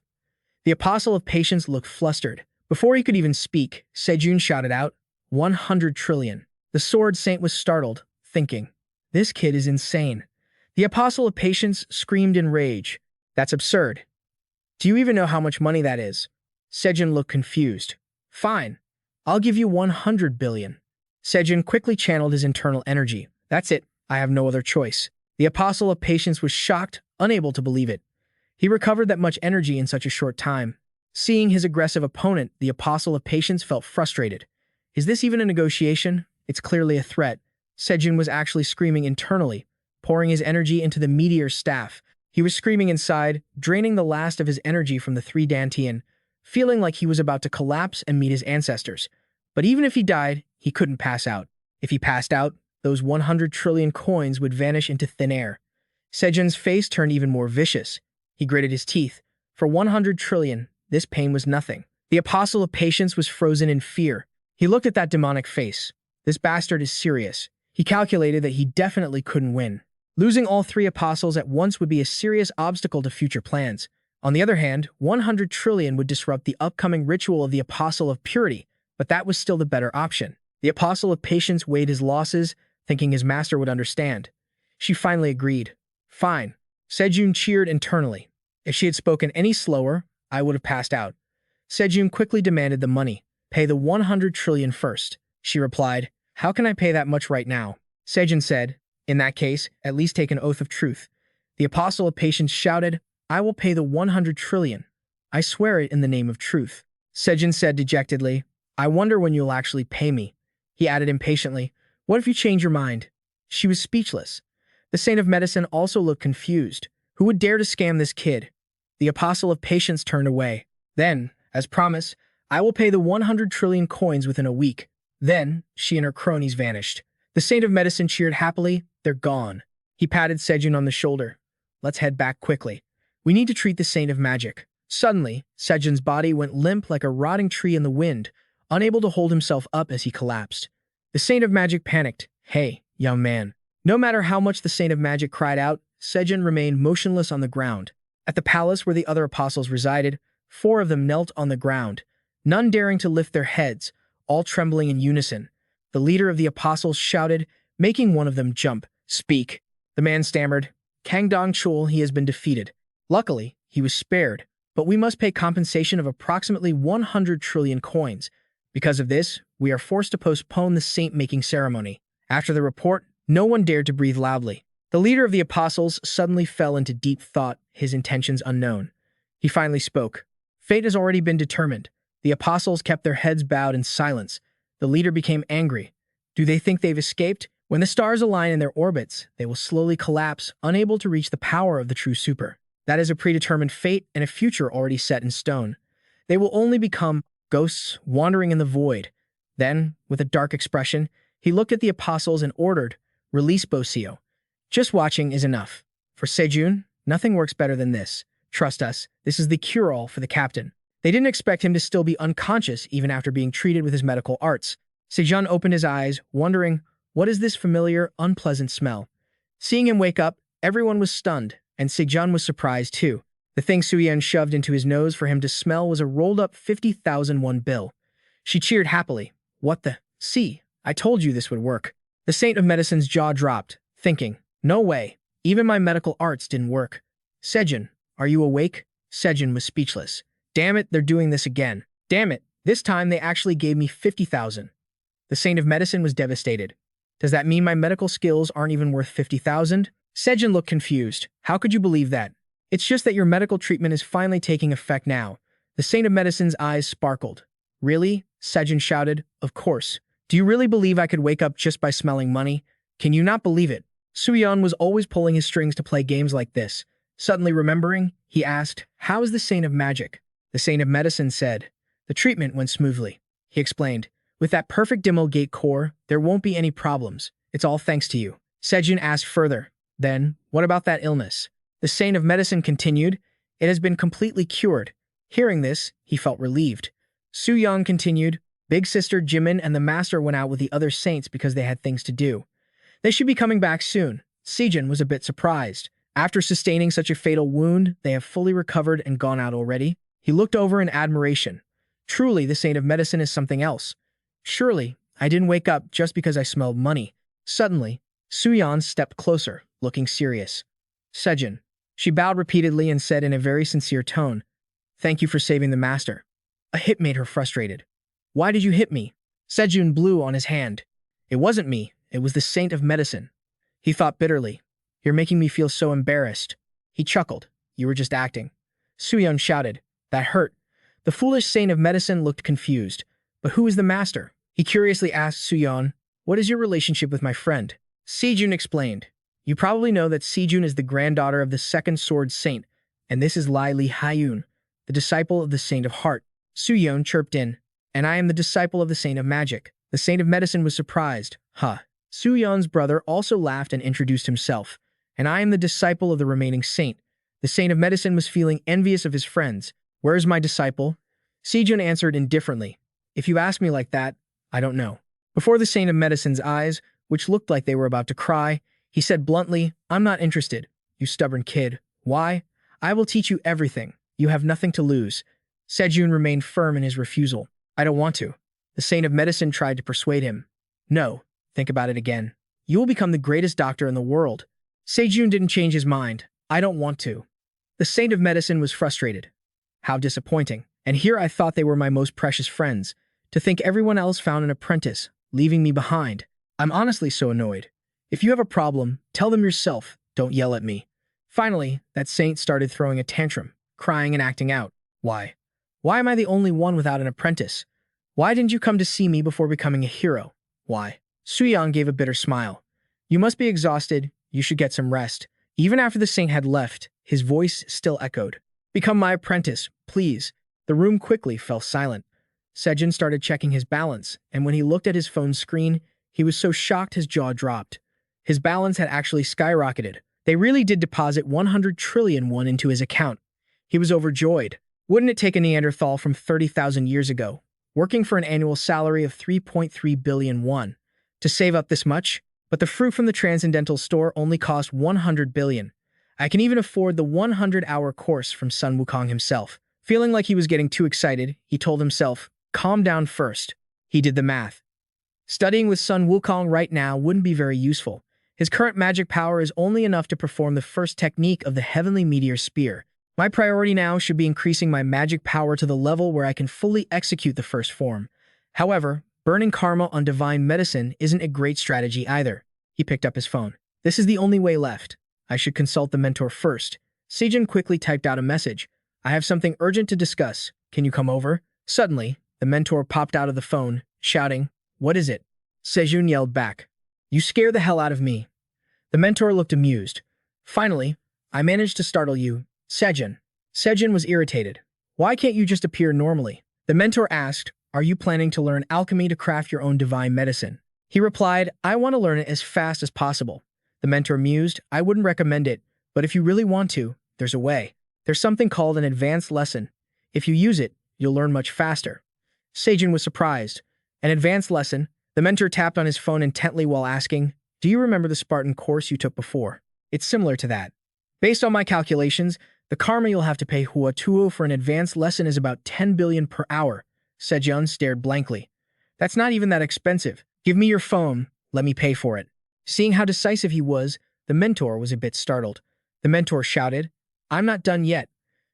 The Apostle of Patience looked flustered. Before he could even speak, Seojun shouted out, 100 trillion. The Sword Saint was startled, thinking, This kid is insane. The Apostle of Patience screamed in rage. That's absurd. Do you even know how much money that is? Seojun looked confused. Fine. I'll give you 100 billion. Seojun quickly channeled his internal energy. That's it. I have no other choice. The Apostle of Patience was shocked, unable to believe it. He recovered that much energy in such a short time. Seeing his aggressive opponent, the Apostle of Patience felt frustrated. Is this even a negotiation? It's clearly a threat. Seojun was actually screaming internally, pouring his energy into the meteor's staff. He was screaming inside, draining the last of his energy from the 3 Dantian, feeling like he was about to collapse and meet his ancestors. But even if he died, he couldn't pass out. If he passed out, those 100 trillion coins would vanish into thin air. Seojun's face turned even more vicious. He gritted his teeth. For 100 trillion, this pain was nothing. The Apostle of Patience was frozen in fear. He looked at that demonic face. This bastard is serious. He calculated that he definitely couldn't win. Losing all 3 apostles at once would be a serious obstacle to future plans. On the other hand, 100 trillion would disrupt the upcoming ritual of the Apostle of Purity, but that was still the better option. The Apostle of Patience weighed his losses, thinking his master would understand. She finally agreed. Fine. Seojun cheered internally. If she had spoken any slower, I would have passed out. Seojun quickly demanded the money. Pay the 100 trillion first. She replied, How can I pay that much right now? Seojun said, In that case, at least take an oath of truth. The Apostle of Patience shouted, I will pay the 100 trillion. I swear it in the name of truth. Seojun said dejectedly, I wonder when you'll actually pay me. He added impatiently, "What if you change your mind?" She was speechless. The saint of medicine also looked confused. Who would dare to scam this kid? The apostle of patience turned away. "Then, as promised, I will pay the 100 trillion coins within a week." Then, she and her cronies vanished. The saint of medicine cheered happily. "They're gone." He patted Seojun on the shoulder. "Let's head back quickly. We need to treat the saint of magic." Suddenly, Seojun's body went limp like a rotting tree in the wind, unable to hold himself up as he collapsed. The saint of magic panicked. "Hey, young man." No matter how much the saint of magic cried out, Seojun remained motionless on the ground. At the palace where the other apostles resided, 4 of them knelt on the ground, none daring to lift their heads, all trembling in unison. The leader of the apostles shouted, making one of them jump. "Speak." The man stammered, "Kang Dong-chul, he has been defeated. Luckily, he was spared, but we must pay compensation of approximately 100 trillion coins. Because of this, we are forced to postpone the saint-making ceremony." After the report, no one dared to breathe loudly. The leader of the apostles suddenly fell into deep thought, his intentions unknown. He finally spoke. "Fate has already been determined." The apostles kept their heads bowed in silence. The leader became angry. "Do they think they've escaped? When the stars align in their orbits, they will slowly collapse, unable to reach the power of the true super. That is a predetermined fate and a future already set in stone. They will only become ghosts wandering in the void." Then, with a dark expression, he looked at the apostles and ordered, "Release Bosio. Just watching is enough. For Seojun, nothing works better than this. Trust us, this is the cure-all for the captain." They didn't expect him to still be unconscious even after being treated with his medical arts. Seojun opened his eyes, wondering, what is this familiar, unpleasant smell? Seeing him wake up, everyone was stunned, and Seojun was surprised too. The thing Suyeon shoved into his nose for him to smell was a rolled-up 50,000 won bill. She cheered happily. "What the? See, I told you this would work." The saint of medicine's jaw dropped, thinking, "No way, even my medical arts didn't work." "Seojun, are you awake?" Seojun was speechless. "Damn it, they're doing this again. Damn it, this time they actually gave me 50,000. The saint of medicine was devastated. "Does that mean my medical skills aren't even worth 50,000? Seojun looked confused. "How could you believe that?" "It's just that your medical treatment is finally taking effect now." The saint of medicine's eyes sparkled. "Really?" Seojun shouted. "Of course. Do you really believe I could wake up just by smelling money? Can you not believe it?" Suyeon was always pulling his strings to play games like this. Suddenly remembering, he asked, "How is the saint of magic?" The saint of medicine said, "The treatment went smoothly." He explained, "With that perfect Dimmel gate core, there won't be any problems. It's all thanks to you." Seojun asked further, "Then, what about that illness?" The saint of medicine continued, "It has been completely cured." Hearing this, he felt relieved. Suyeon continued, "Big sister Jimin and the master went out with the other saints because they had things to do. They should be coming back soon." Seojun was a bit surprised. After sustaining such a fatal wound, they have fully recovered and gone out already? He looked over in admiration. Truly, the saint of medicine is something else. Surely, I didn't wake up just because I smelled money. Suddenly, Suyeon stepped closer, looking serious. "Seojun." She bowed repeatedly and said in a very sincere tone, "Thank you for saving the master." A hit made her frustrated. "Why did you hit me?" Seojun blew on his hand. "It wasn't me, it was the saint of medicine." He thought bitterly, "You're making me feel so embarrassed." He chuckled, "You were just acting." Suyeon shouted, "That hurt." The foolish saint of medicine looked confused. "But who is the master?" He curiously asked Suyeon, "What is your relationship with my friend?" Seojun explained, "You probably know that Seojun is the granddaughter of the second sword saint, and this is Lai Li Hyun, the disciple of the saint of heart." Suyeon chirped in, "And I am the disciple of the saint of magic." The saint of medicine was surprised. "Huh." Suyeon's brother also laughed and introduced himself. "And I am the disciple of the remaining saint." The saint of medicine was feeling envious of his friends. "Where is my disciple?" Seojun answered indifferently, "If you ask me like that, I don't know." Before the saint of medicine's eyes, which looked like they were about to cry, he said bluntly, "I'm not interested, you stubborn kid. Why? I will teach you everything. You have nothing to lose." Seojun remained firm in his refusal. "I don't want to." The saint of medicine tried to persuade him. "No, think about it again. You will become the greatest doctor in the world." Seojun didn't change his mind. "I don't want to." The saint of medicine was frustrated. "How disappointing. And here I thought they were my most precious friends. To think everyone else found an apprentice, leaving me behind. I'm honestly so annoyed. If you have a problem, tell them yourself. Don't yell at me." Finally, that saint started throwing a tantrum, crying and acting out. "Why? Why am I the only one without an apprentice? Why didn't you come to see me before becoming a hero? Why? Suyang gave a bitter smile. You must be exhausted. You should get some rest. Even after the saint had left, his voice still echoed. Become my apprentice, please. The room quickly fell silent. Seojun started checking his balance, and when he looked at his phone screen, he was so shocked his jaw dropped. His balance had actually skyrocketed. They really did deposit 100 trillion won into his account. He was overjoyed. Wouldn't it take a Neanderthal from 30,000 years ago, working for an annual salary of 3.3 billion won, to save up this much? But the fruit from the Transcendental store only cost 100 billion. I can even afford the 100-hour course from Sun Wukong himself. Feeling like he was getting too excited, he told himself, calm down first. He did the math. Studying with Sun Wukong right now wouldn't be very useful. His current magic power is only enough to perform the first technique of the Heavenly Meteor Spear. My priority now should be increasing my magic power to the level where I can fully execute the first form. However, burning karma on divine medicine isn't a great strategy either. He picked up his phone. This is the only way left. I should consult the mentor first. Seojun quickly typed out a message. I have something urgent to discuss. Can you come over? Suddenly, the mentor popped out of the phone, shouting, What is it? Seojun yelled back. You scare the hell out of me. The mentor looked amused. Finally, I managed to startle you, Seojun. Seojun was irritated. Why can't you just appear normally? The mentor asked, Are you planning to learn alchemy to craft your own divine medicine? He replied, I want to learn it as fast as possible. The mentor mused, I wouldn't recommend it, but if you really want to, there's a way. There's something called an advanced lesson. If you use it, you'll learn much faster. Seojun was surprised. An advanced lesson? The mentor tapped on his phone intently while asking, Do you remember the Spartan course you took before? It's similar to that. Based on my calculations, the karma you'll have to pay Hua Tuo for an advanced lesson is about 10 billion per hour. Seojun stared blankly. That's not even that expensive. Give me your phone, let me pay for it. Seeing how decisive he was, the mentor was a bit startled. The mentor shouted, I'm not done yet.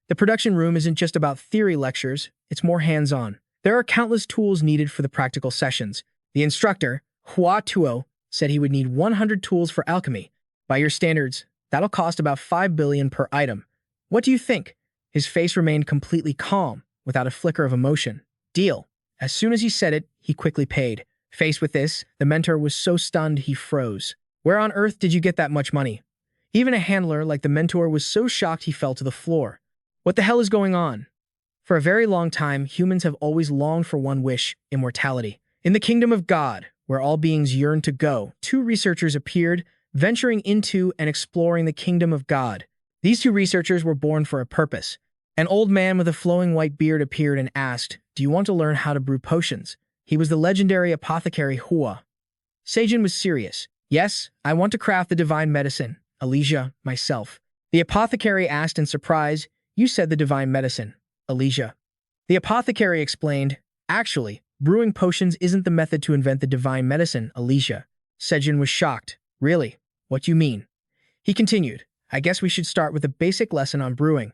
The production room isn't just about theory lectures, it's more hands-on. There are countless tools needed for the practical sessions. The instructor, Hua Tuo, said he would need 100 tools for alchemy. By your standards, that'll cost about 5 billion per item. What do you think? His face remained completely calm, without a flicker of emotion. Deal. As soon as he said it, he quickly paid. Faced with this, the mentor was so stunned he froze. Where on earth did you get that much money? Even a handler like the mentor was so shocked he fell to the floor. What the hell is going on? For a very long time, humans have always longed for one wish, immortality. In the kingdom of God, where all beings yearn to go, two researchers appeared, venturing into and exploring the kingdom of God. These two researchers were born for a purpose. An old man with a flowing white beard appeared and asked, Do you want to learn how to brew potions? He was the legendary apothecary Hua. Seojun was serious. Yes, I want to craft the divine medicine. Alicia, myself. The apothecary asked in surprise, You said the divine medicine, Alicia. The apothecary explained, Actually, brewing potions isn't the method to invent the divine medicine, Alicia. Seojun was shocked. Really? What do you mean? He continued, I guess we should start with a basic lesson on brewing.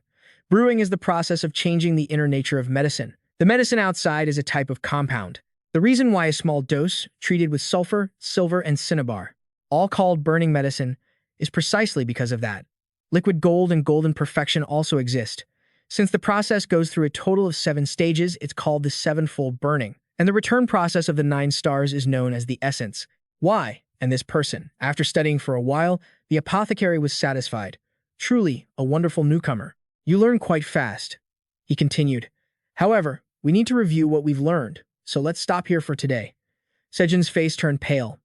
Brewing is the process of changing the inner nature of medicine. The medicine outside is a type of compound. The reason why a small dose, treated with sulfur, silver, and cinnabar, all called burning medicine, is precisely because of that. Liquid gold and golden perfection also exist. Since the process goes through a total of 7 stages, it's called the sevenfold burning, and the return process of the 9 stars is known as the essence. Why? And this person, after studying for a while, the apothecary was satisfied. Truly, a wonderful newcomer. You learn quite fast. He continued. However, we need to review what we've learned, so let's stop here for today. Seojun's face turned pale.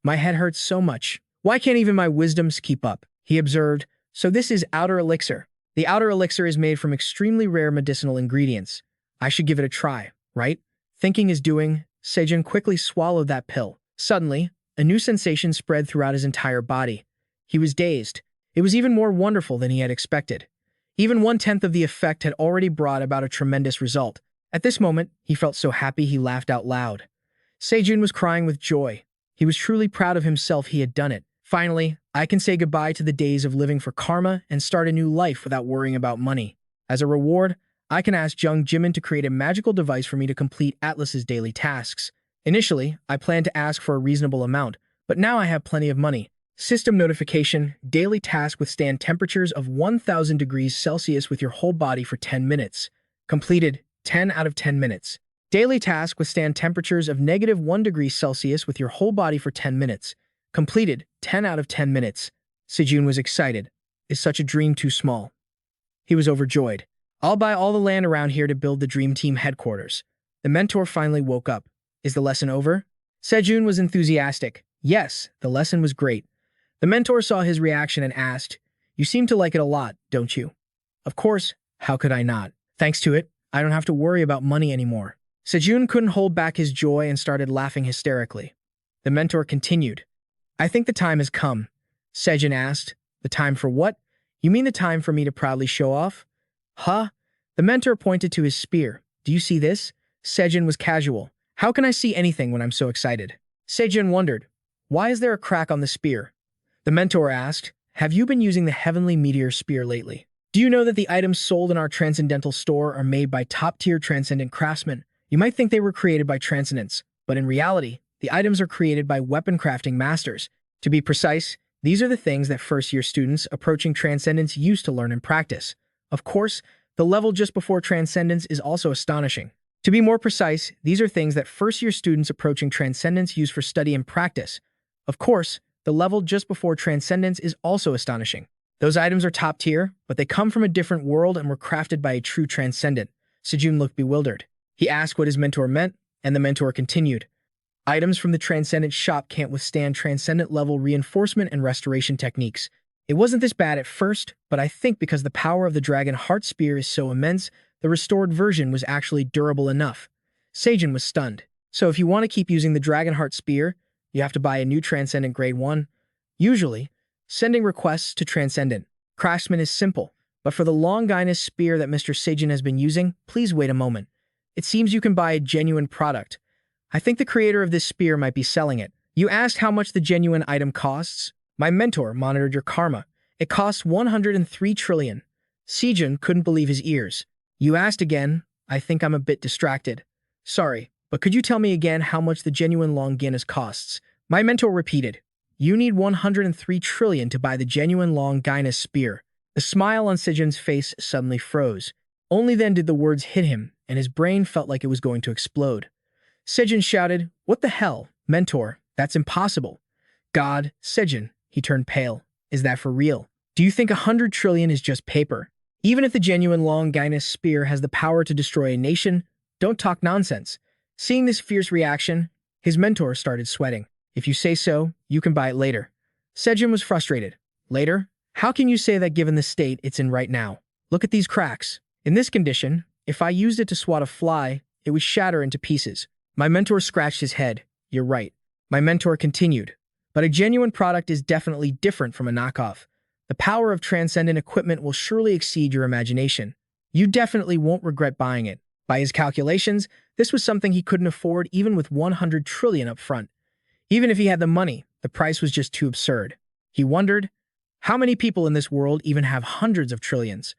My head hurts so much. Why can't even my wisdoms keep up? He observed. So this is outer elixir. The outer elixir is made from extremely rare medicinal ingredients. I should give it a try, right? Thinking is doing, Seojun quickly swallowed that pill. Suddenly, a new sensation spread throughout his entire body. He was dazed. It was even more wonderful than he had expected. Even 1/10 of the effect had already brought about a tremendous result. At this moment, he felt so happy he laughed out loud. Seojun was crying with joy. He was truly proud of himself he had done it. Finally, I can say goodbye to the days of living for karma and start a new life without worrying about money. As a reward, I can ask Jung Jimin to create a magical device for me to complete Atlas's daily tasks. Initially, I planned to ask for a reasonable amount, but now I have plenty of money. System notification, daily task withstand temperatures of 1000 degrees Celsius with your whole body for 10 minutes. Completed, 10 out of 10 minutes. Daily task: withstand temperatures of -1 degree Celsius with your whole body for 10 minutes. Completed, 10 out of 10 minutes. Seojun was excited. Is such a dream too small? He was overjoyed. I'll buy all the land around here to build the dream team headquarters. The mentor finally woke up. Is the lesson over? Seojun was enthusiastic. Yes, the lesson was great. The mentor saw his reaction and asked, "You seem to like it a lot, don't you?" Of course, how could I not? Thanks to it, I don't have to worry about money anymore. Seojun couldn't hold back his joy and started laughing hysterically. The mentor continued. I think the time has come. Seojun asked, the time for what? You mean the time for me to proudly show off? Huh? The mentor pointed to his spear. Do you see this? Seojun was casual. How can I see anything when I'm so excited? Seojun wondered. Why is there a crack on the spear? The mentor asked, have you been using the heavenly meteor spear lately? Do you know that the items sold in our transcendental store are made by top-tier transcendent craftsmen? You might think they were created by transcendents, but in reality, the items are created by weapon crafting masters. To be precise, these are the things that first-year students approaching Transcendence used to learn and practice. Of course, the level just before Transcendence is also astonishing. To be more precise, these are things that first-year students approaching Transcendence use for study and practice. Of course, the level just before Transcendence is also astonishing. Those items are top tier, but they come from a different world and were crafted by a true Transcendent. Seojun looked bewildered. He asked what his mentor meant, and the mentor continued. Items from the Transcendent shop can't withstand Transcendent-level reinforcement and restoration techniques. It wasn't this bad at first, but I think because the power of the Dragon Heart Spear is so immense, the restored version was actually durable enough. Seojun was stunned. So if you want to keep using the Dragon Heart Spear, you have to buy a new Transcendent Grade 1. Usually, sending requests to Transcendent Craftsman is simple, but for the Longinus Spear that Mr. Seojun has been using, please wait a moment. It seems you can buy a genuine product. I think the creator of this spear might be selling it. You asked how much the genuine item costs? My mentor monitored your karma. It costs 103 trillion. Seojun couldn't believe his ears. You asked again. I think I'm a bit distracted. Sorry, but could you tell me again how much the genuine Longinus costs? My mentor repeated. You need 103 trillion to buy the genuine Longinus spear. The smile on Seojun's face suddenly froze. Only then did the words hit him, and his brain felt like it was going to explode. Seojun shouted, what the hell, mentor? That's impossible. God, Seojun, he turned pale. Is that for real? Do you think 100 trillion is just paper? Even if the genuine Longinus spear has the power to destroy a nation, don't talk nonsense. Seeing this fierce reaction, his mentor started sweating. If you say so, you can buy it later. Seojun was frustrated. Later? How can you say that given the state it's in right now? Look at these cracks. In this condition, if I used it to swat a fly, it would shatter into pieces. My mentor scratched his head. You're right. My mentor continued. But a genuine product is definitely different from a knockoff. The power of transcendent equipment will surely exceed your imagination. You definitely won't regret buying it. By his calculations, this was something he couldn't afford even with 100 trillion up front. Even if he had the money, the price was just too absurd. He wondered, how many people in this world even have hundreds of trillions?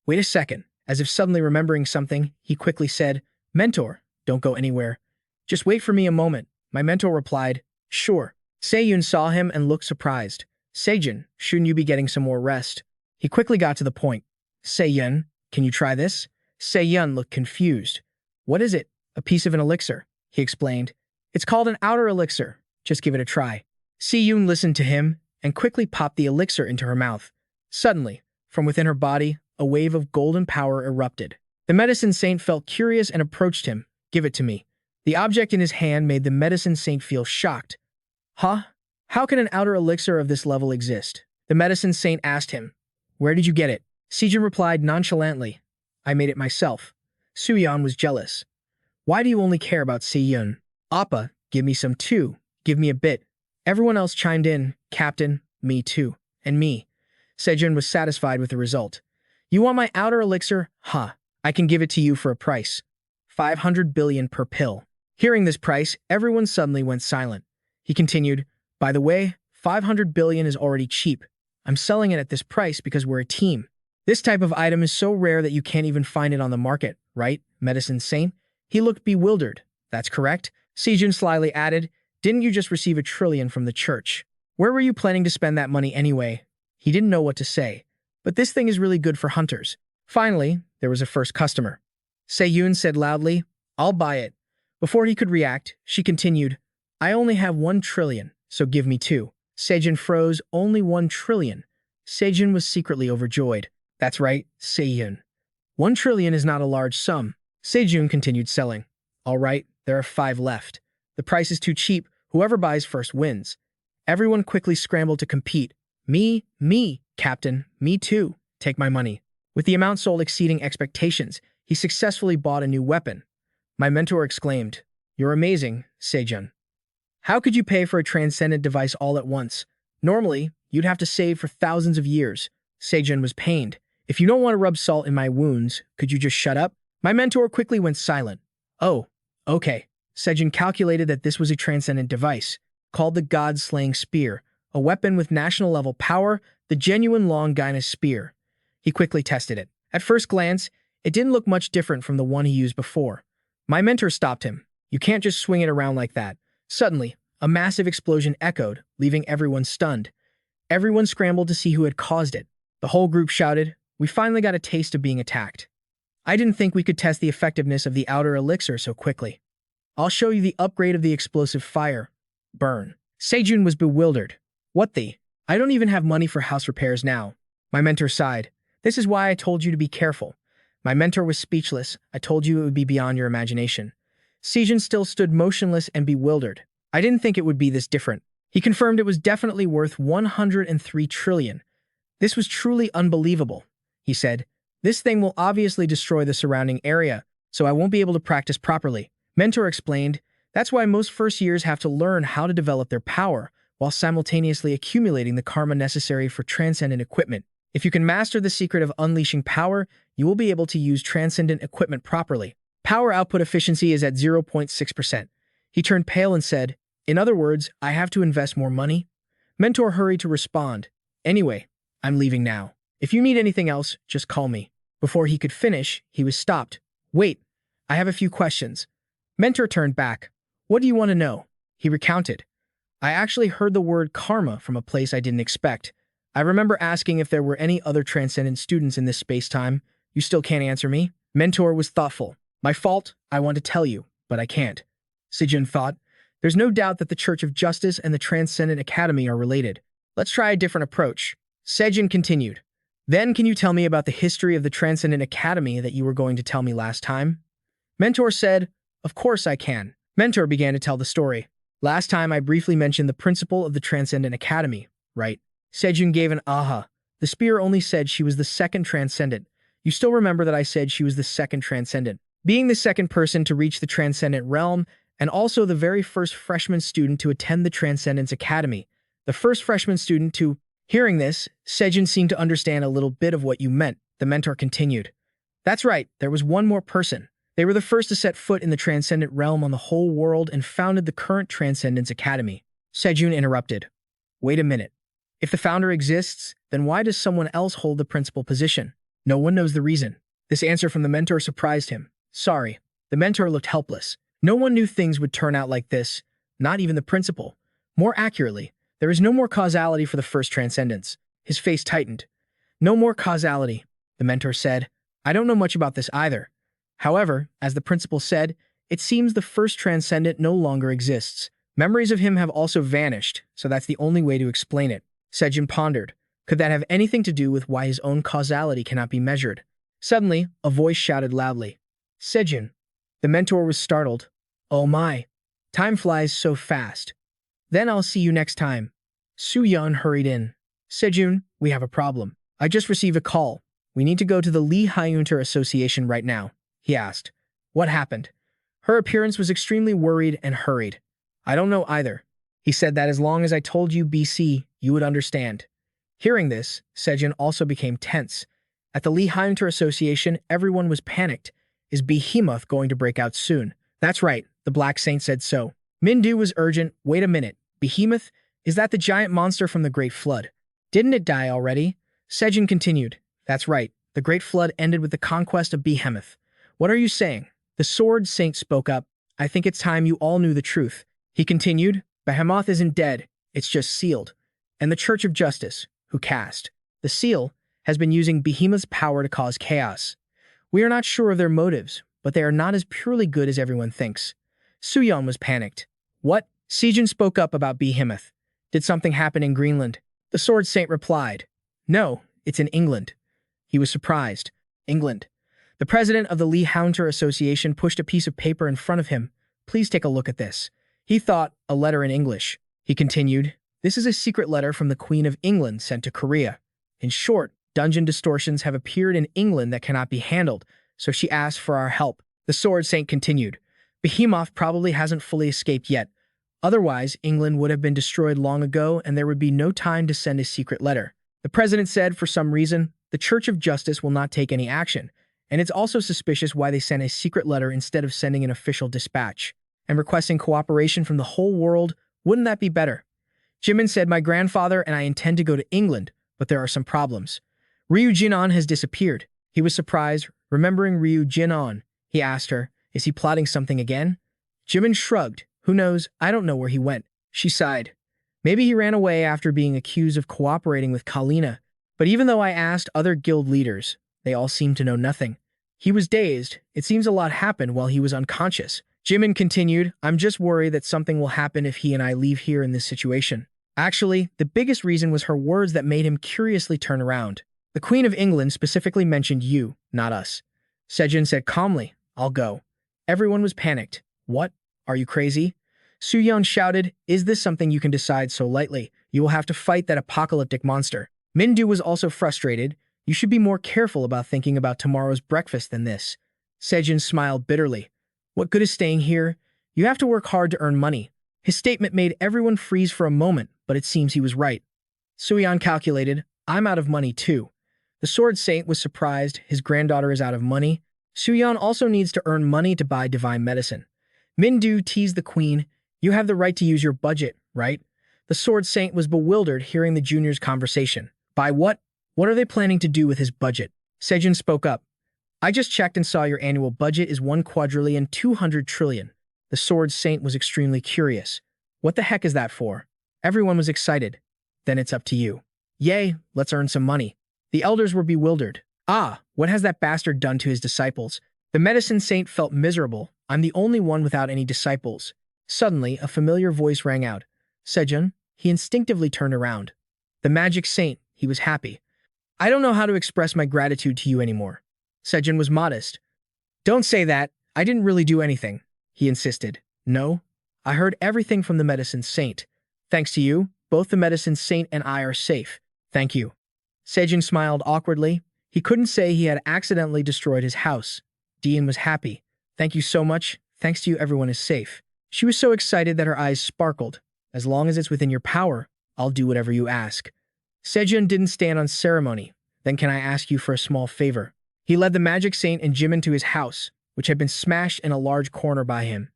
Wait a second. As if suddenly remembering something, he quickly said, Mentor, don't go anywhere. Just wait for me a moment. My mentor replied, sure. Seojun saw him and looked surprised. Seojun, shouldn't you be getting some more rest? He quickly got to the point. Seojun, can you try this? Seojun looked confused. What is it? A piece of an elixir, he explained. It's called an outer elixir. Just give it a try. Seojun listened to him and quickly popped the elixir into her mouth. Suddenly, from within her body, a wave of golden power erupted. The medicine saint felt curious and approached him. Give it to me. The object in his hand made the medicine saint feel shocked. How can an outer elixir of this level exist? The medicine saint asked him. Where did you get it? Seojun replied nonchalantly. I made it myself. Seojun was jealous. Why do you only care about Seojun? Appa, give me some too. Give me a bit. Everyone else chimed in. Captain, me too. And me. Seojun was satisfied with the result. You want my outer elixir? I can give it to you for a price. 500 billion per pill. Hearing this price, everyone suddenly went silent. He continued, by the way, 500 billion is already cheap. I'm selling it at this price because we're a team. This type of item is so rare that you can't even find it on the market, right, Medicine Saint? He looked bewildered. That's correct. Seojun slyly added, didn't you just receive 1 trillion from the church? Where were you planning to spend that money anyway? He didn't know what to say. But this thing is really good for hunters. Finally, there was a first customer. Seojun said loudly, I'll buy it. Before he could react, she continued, I only have 1 trillion, so give me 2. Seojun froze. Only 1 trillion. Seojun was secretly overjoyed. That's right, Seojun. 1 trillion is not a large sum. Seojun continued selling. All right, there are 5 left. The price is too cheap. Whoever buys first wins. Everyone quickly scrambled to compete. Me, Captain, me too. Take my money. With the amount sold exceeding expectations, he successfully bought a new weapon. My mentor exclaimed, You're amazing, Seojun. How could you pay for a transcendent device all at once? Normally, you'd have to save for thousands of years. Seojun was pained. If you don't want to rub salt in my wounds, could you just shut up? My mentor quickly went silent. Oh, okay. Seojun calculated that this was a transcendent device, called the God-slaying spear, a weapon with national-level power, the genuine Longinus spear. He quickly tested it. At first glance, it didn't look much different from the one he used before. My mentor stopped him. You can't just swing it around like that. Suddenly, a massive explosion echoed, leaving everyone stunned. Everyone scrambled to see who had caused it. The whole group shouted, We finally got a taste of being attacked. I didn't think we could test the effectiveness of the outer elixir so quickly. I'll show you the upgrade of the explosive fire. Burn. Seojun was bewildered. What the? I don't even have money for house repairs now. My mentor sighed. This is why I told you to be careful. My mentor was speechless. I told you it would be beyond your imagination. Seojun still stood motionless and bewildered. I didn't think it would be this different. He confirmed it was definitely worth 103 trillion. This was truly unbelievable. He said, This thing will obviously destroy the surrounding area, so I won't be able to practice properly. Mentor explained, That's why most first years have to learn how to develop their power, while simultaneously accumulating the karma necessary for transcendent equipment. If you can master the secret of unleashing power, you will be able to use transcendent equipment properly. Power output efficiency is at 0.6%. He turned pale and said, In other words, I have to invest more money? Mentor hurried to respond, Anyway, I'm leaving now. If you need anything else, just call me. Before he could finish, he was stopped. Wait, I have a few questions. Mentor turned back. What do you want to know? He recounted. I actually heard the word karma from a place I didn't expect. I remember asking if there were any other transcendent students in this space-time. You still can't answer me? Mentor was thoughtful. My fault, I want to tell you, but I can't. Seojun thought. There's no doubt that the Church of Justice and the Transcendent Academy are related. Let's try a different approach. Seojun continued. Then can you tell me about the history of the Transcendent Academy that you were going to tell me last time? Mentor said, Of course I can. Mentor began to tell the story. Last time I briefly mentioned the principle of the Transcendent Academy, right? Seojun gave an aha. The spear only said she was the second transcendent. You still remember that I said she was the second transcendent, being the second person to reach the transcendent realm, and also the very first freshman student to attend the Transcendence Academy. The first freshman student to... Hearing this, Seojun seemed to understand a little bit of what you meant. The mentor continued. That's right, there was one more person. They were the first to set foot in the transcendent realm on the whole world and founded the current Transcendence Academy. Seojun interrupted. Wait a minute. If the founder exists, then why does someone else hold the principal position? No one knows the reason. This answer from the mentor surprised him. Sorry. The mentor looked helpless. No one knew things would turn out like this, not even the principal. More accurately, there is no more causality for the first transcendence. His face tightened. No more causality, the mentor said. I don't know much about this either. However, as the principal said, it seems the first transcendent no longer exists. Memories of him have also vanished, so that's the only way to explain it. Seojun pondered. Could that have anything to do with why his own causality cannot be measured? Suddenly, a voice shouted loudly. Seojun. The mentor was startled. Oh my. Time flies so fast. Then I'll see you next time. Su-yeon hurried in. Seojun, we have a problem. I just received a call. We need to go to the Lee Hyunter Association right now. He asked. What happened? Her appearance was extremely worried and hurried. I don't know either. He said that as long as I told you BC, you would understand. Hearing this, Seojun also became tense. At the Lee Hyunter Association, everyone was panicked. Is Behemoth going to break out soon? That's right, the Black Saint said so. Mindu was urgent. Wait a minute. Behemoth? Is that the giant monster from the Great Flood? Didn't it die already? Seojun continued. That's right. The Great Flood ended with the conquest of Behemoth. What are you saying? The Sword Saint spoke up. I think it's time you all knew the truth. He continued. Behemoth isn't dead. It's just sealed. And the Church of Justice, who cast the seal, has been using Behemoth's power to cause chaos. We are not sure of their motives, but they are not as purely good as everyone thinks. Suyeon was panicked. What? Seojun spoke up about Behemoth. Did something happen in Greenland? The Sword Saint replied. No, it's in England. He was surprised. England. The president of the Lee Hunter Association pushed a piece of paper in front of him. Please take a look at this. He thought, a letter in English. He continued, this is a secret letter from the Queen of England sent to Korea. In short, dungeon distortions have appeared in England that cannot be handled, so she asked for our help. The Sword Saint continued. Behemoth probably hasn't fully escaped yet. Otherwise, England would have been destroyed long ago and there would be no time to send a secret letter. The president said, for some reason, the Church of Justice will not take any action, and it's also suspicious why they sent a secret letter instead of sending an official dispatch. And requesting cooperation from the whole world, wouldn't that be better? Jimin said, my grandfather and I intend to go to England, but there are some problems. Ryu Jinon has disappeared. He was surprised, remembering Ryu Jinon. He asked her, is he plotting something again? Jimin shrugged. Who knows? I don't know where he went. She sighed. Maybe he ran away after being accused of cooperating with Kalina. But even though I asked other guild leaders, they all seemed to know nothing. He was dazed. It seems a lot happened while he was unconscious. Jimin continued, I'm just worried that something will happen if he and I leave here in this situation. Actually, the biggest reason was her words that made him curiously turn around. The Queen of England specifically mentioned you, not us. Seojun said calmly, I'll go. Everyone was panicked. What? Are you crazy? Suyeon shouted, is this something you can decide so lightly? You will have to fight that apocalyptic monster. Mindu was also frustrated. You should be more careful about thinking about tomorrow's breakfast than this. Seojun smiled bitterly. What good is staying here? You have to work hard to earn money. His statement made everyone freeze for a moment, but it seems he was right. Suyeon calculated, I'm out of money too. The Sword Saint was surprised his granddaughter is out of money. Suyeon also needs to earn money to buy divine medicine. Mindu teased the queen, you have the right to use your budget, right? The Sword Saint was bewildered hearing the junior's conversation. By what? What are they planning to do with his budget? Seojun spoke up. I just checked and saw your annual budget is 1,200 trillion. The Sword Saint was extremely curious. What the heck is that for? Everyone was excited. Then it's up to you. Yay, let's earn some money. The elders were bewildered. Ah, what has that bastard done to his disciples? The medicine saint felt miserable. I'm the only one without any disciples. Suddenly, a familiar voice rang out. Seojun. He instinctively turned around. The magic saint. He was happy. I don't know how to express my gratitude to you anymore. Seojun was modest. Don't say that. I didn't really do anything. He insisted. No, I heard everything from the medicine saint. Thanks to you, both the medicine saint and I are safe. Thank you. Seojun smiled awkwardly. He couldn't say he had accidentally destroyed his house. Dean was happy. Thank you so much. Thanks to you, everyone is safe. She was so excited that her eyes sparkled. As long as it's within your power, I'll do whatever you ask. Seojun didn't stand on ceremony. Then can I ask you for a small favor? He led the magic saint and Jimin to his house, which had been smashed in a large corner by him.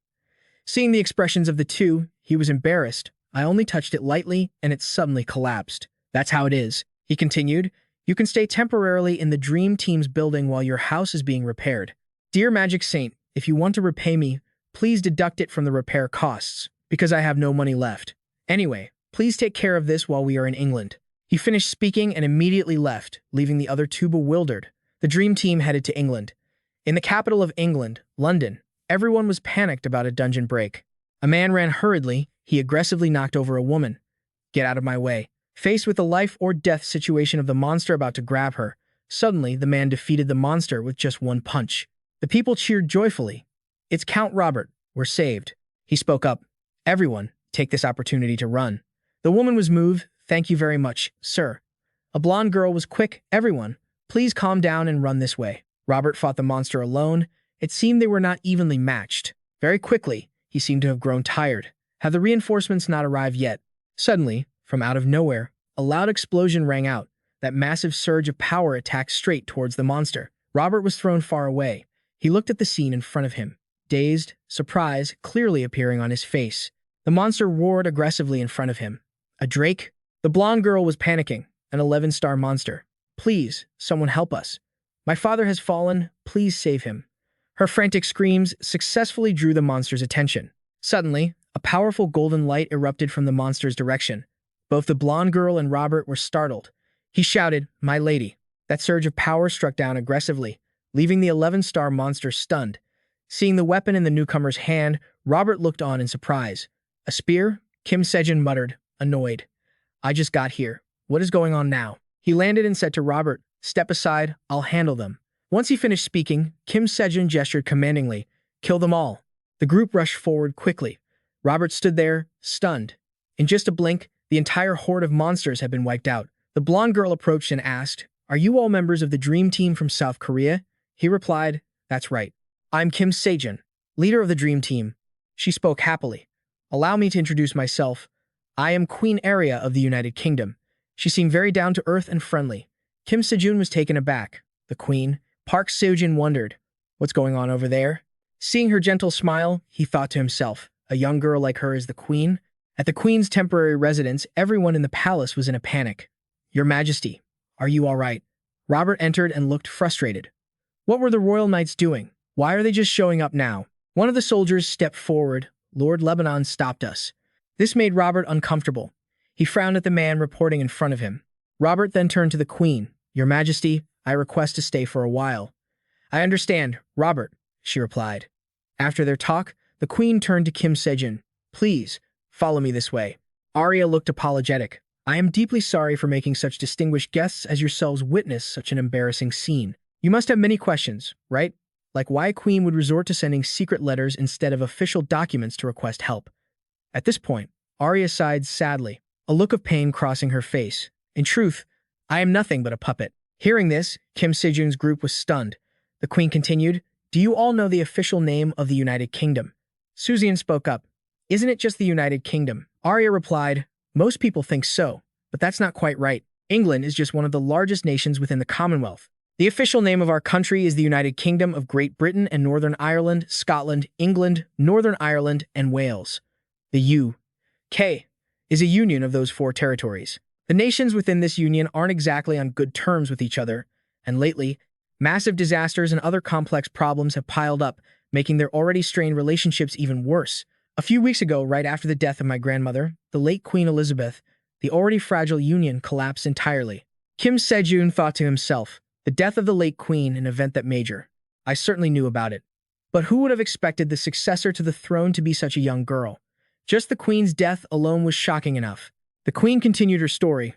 Seeing the expressions of the two, he was embarrassed. I only touched it lightly, and it suddenly collapsed. That's how it is. He continued, you can stay temporarily in the Dream Team's building while your house is being repaired. Dear Magic Saint, if you want to repay me, please deduct it from the repair costs, because I have no money left. Anyway, please take care of this while we are in England. He finished speaking and immediately left, leaving the other two bewildered. The Dream Team headed to England. In the capital of England, London, everyone was panicked about a dungeon break. A man ran hurriedly. He aggressively knocked over a woman. Get out of my way. Faced with the life-or-death situation of the monster about to grab her, suddenly the man defeated the monster with just one punch. The people cheered joyfully. It's Count Robert. We're saved. He spoke up. Everyone, take this opportunity to run. The woman was moved. Thank you very much, sir. A blonde girl was quick. Everyone, please calm down and run this way. Robert fought the monster alone. It seemed they were not evenly matched. Very quickly, he seemed to have grown tired. Had the reinforcements not arrived yet? Suddenly, from out of nowhere, a loud explosion rang out. That massive surge of power attacked straight towards the monster. Robert was thrown far away. He looked at the scene in front of him. Dazed, surprise clearly appearing on his face. The monster roared aggressively in front of him. A drake? The blonde girl was panicking. An 11-star monster. Please, someone help us. My father has fallen. Please save him. Her frantic screams successfully drew the monster's attention. Suddenly, a powerful golden light erupted from the monster's direction. Both the blonde girl and Robert were startled. He shouted, My lady. That surge of power struck down aggressively, leaving the 11-star monster stunned. Seeing the weapon in the newcomer's hand, Robert looked on in surprise. A spear? Kim Seojun muttered, annoyed. I just got here. What is going on now? He landed and said to Robert, step aside, I'll handle them. Once he finished speaking, Kim Seojun gestured commandingly, kill them all. The group rushed forward quickly. Robert stood there, stunned. In just a blink, the entire horde of monsters had been wiped out. The blonde girl approached and asked, are you all members of the Dream Team from South Korea? He replied, that's right. I'm Kim Seojun, leader of the Dream Team. She spoke happily. Allow me to introduce myself. I am Queen Arya of the United Kingdom. She seemed very down to earth and friendly. Kim Seojun was taken aback. The Queen? Park Seojun wondered, what's going on over there? Seeing her gentle smile, he thought to himself, a young girl like her is the Queen? At the Queen's temporary residence, everyone in the palace was in a panic. Your Majesty, are you all right? Robert entered and looked frustrated. What were the royal knights doing? Why are they just showing up now? One of the soldiers stepped forward. Lord Lebanon stopped us. This made Robert uncomfortable. He frowned at the man reporting in front of him. Robert then turned to the Queen. Your Majesty, I request to stay for a while. I understand, Robert, she replied. After their talk, the Queen turned to Kim Seojun. Please, follow me this way. Arya looked apologetic. I am deeply sorry for making such distinguished guests as yourselves witness such an embarrassing scene. You must have many questions, right? Like why a queen would resort to sending secret letters instead of official documents to request help. At this point, Arya sighed sadly, a look of pain crossing her face. In truth, I am nothing but a puppet. Hearing this, Kim Seojun's group was stunned. The Queen continued, do you all know the official name of the United Kingdom? Suzian spoke up. Isn't it just the United Kingdom? Arya replied, most people think so, but that's not quite right. England is just one of the largest nations within the Commonwealth. The official name of our country is the United Kingdom of Great Britain and Northern Ireland, Scotland, England, Northern Ireland, and Wales. The U.K. is a union of those 4 territories. The nations within this union aren't exactly on good terms with each other, and lately, massive disasters and other complex problems have piled up, making their already strained relationships even worse. A few weeks ago, right after the death of my grandmother, the late Queen Elizabeth, the already fragile union collapsed entirely. Kim Seojun thought to himself, the death of the late queen, an event that major. I certainly knew about it. But who would have expected the successor to the throne to be such a young girl? Just the queen's death alone was shocking enough. The queen continued her story.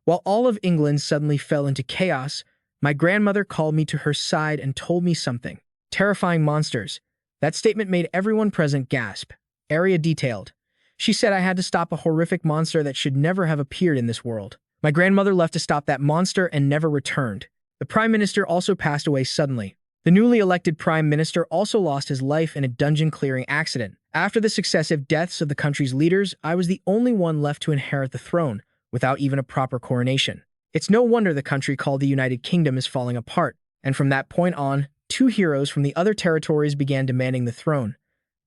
While all of England suddenly fell into chaos, my grandmother called me to her side and told me something. Terrifying monsters. That statement made everyone present gasp. Arya detailed. She said I had to stop a horrific monster that should never have appeared in this world. My grandmother left to stop that monster and never returned. The Prime Minister also passed away suddenly. The newly elected Prime Minister also lost his life in a dungeon-clearing accident. After the successive deaths of the country's leaders, I was the only one left to inherit the throne, without even a proper coronation. It's no wonder the country called the United Kingdom is falling apart, and from that point on, 2 heroes from the other territories began demanding the throne.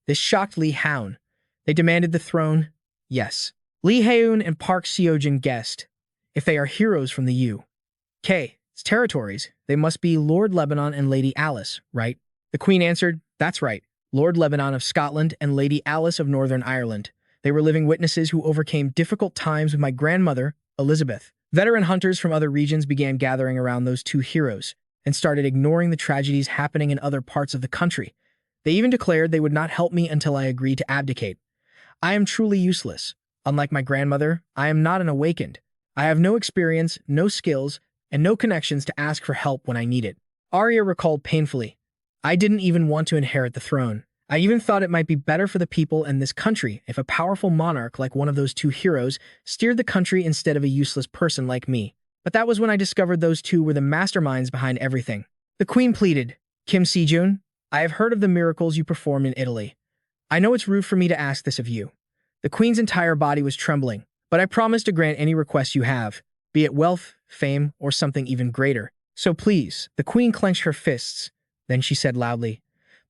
This shocked Lee Haun. They demanded the throne, yes. Lee Haun and Park Seojun guessed. If they are heroes from the U.K. territories, they must be Lord Lebanon and Lady Alice, right? The Queen answered, that's right, Lord Lebanon of Scotland and Lady Alice of Northern Ireland. They were living witnesses who overcame difficult times with my grandmother, Elizabeth. Veteran hunters from other regions began gathering around those 2 heroes and started ignoring the tragedies happening in other parts of the country. They even declared they would not help me until I agreed to abdicate. I am truly useless. Unlike my grandmother, I am not an awakened. I have no experience, no skills, and no connections to ask for help when I need it. Arya recalled painfully. I didn't even want to inherit the throne. I even thought it might be better for the people and this country if a powerful monarch like one of those 2 heroes steered the country instead of a useless person like me. But that was when I discovered those 2 were the masterminds behind everything. The Queen pleaded, Kim Seojun, I have heard of the miracles you performed in Italy. I know it's rude for me to ask this of you. The Queen's entire body was trembling, but I promise to grant any request you have, be it wealth, fame, or something even greater. So please, the Queen clenched her fists. Then she said loudly,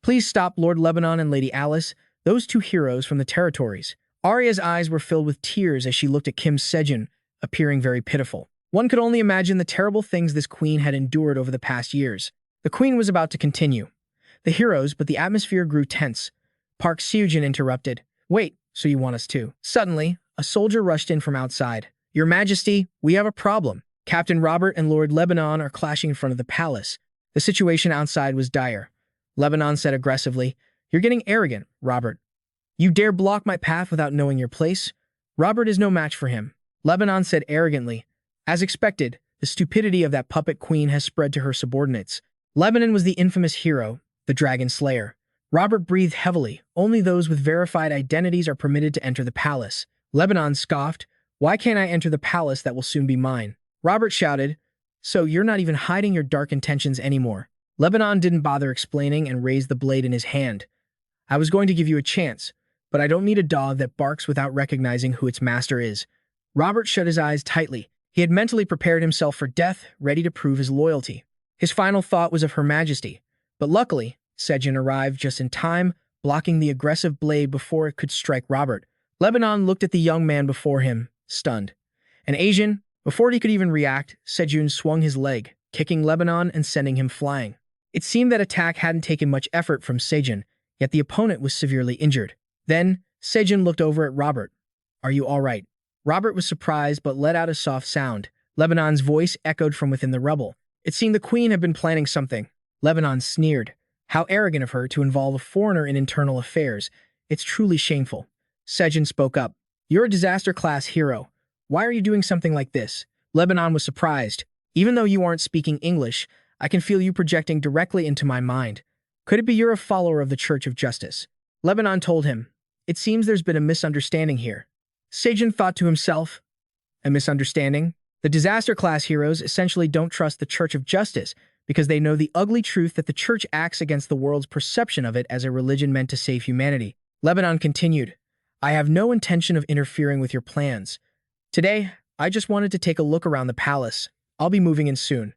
please stop Lord Lebanon and Lady Alice, those 2 heroes from the territories. Arya's eyes were filled with tears as she looked at Kim Seojun, appearing very pitiful. One could only imagine the terrible things this queen had endured over the past years. The Queen was about to continue. The heroes, but the atmosphere grew tense. Park Seojun interrupted. Wait, so you want us to? Suddenly, a soldier rushed in from outside. Your Majesty, we have a problem. Captain Robert and Lord Lebanon are clashing in front of the palace. The situation outside was dire. Lebanon said aggressively. You're getting arrogant, Robert. You dare block my path without knowing your place? Robert is no match for him. Lebanon said arrogantly. As expected, the stupidity of that puppet queen has spread to her subordinates. Lebanon was the infamous hero, the Dragon Slayer. Robert breathed heavily. Only those with verified identities are permitted to enter the palace. Lebanon scoffed. Why can't I enter the palace that will soon be mine? Robert shouted. So you're not even hiding your dark intentions anymore. Lebanon didn't bother explaining and raised the blade in his hand. I was going to give you a chance, but I don't need a dog that barks without recognizing who its master is. Robert shut his eyes tightly. He had mentally prepared himself for death, ready to prove his loyalty. His final thought was of Her Majesty, but luckily, Seojun arrived just in time, blocking the aggressive blade before it could strike Robert. Lebanon looked at the young man before him, stunned. An Asian? Before he could even react, Seojun swung his leg, kicking Lebanon and sending him flying. It seemed that attack hadn't taken much effort from Seojun, yet the opponent was severely injured. Then, Seojun looked over at Robert. Are you all right? Robert was surprised but let out a soft sound. Lebanon's voice echoed from within the rubble. It seemed the queen had been planning something. Lebanon sneered. How arrogant of her to involve a foreigner in internal affairs. It's truly shameful. Seojun spoke up. You're a disaster-class hero. Why are you doing something like this? Lebanon was surprised. Even though you aren't speaking English, I can feel you projecting directly into my mind. Could it be you're a follower of the Church of Justice? Lebanon told him. It seems there's been a misunderstanding here. Seojun thought to himself, a misunderstanding? The disaster-class heroes essentially don't trust the Church of Justice because they know the ugly truth that the Church acts against the world's perception of it as a religion meant to save humanity. Lebanon continued, I have no intention of interfering with your plans. Today, I just wanted to take a look around the palace. I'll be moving in soon.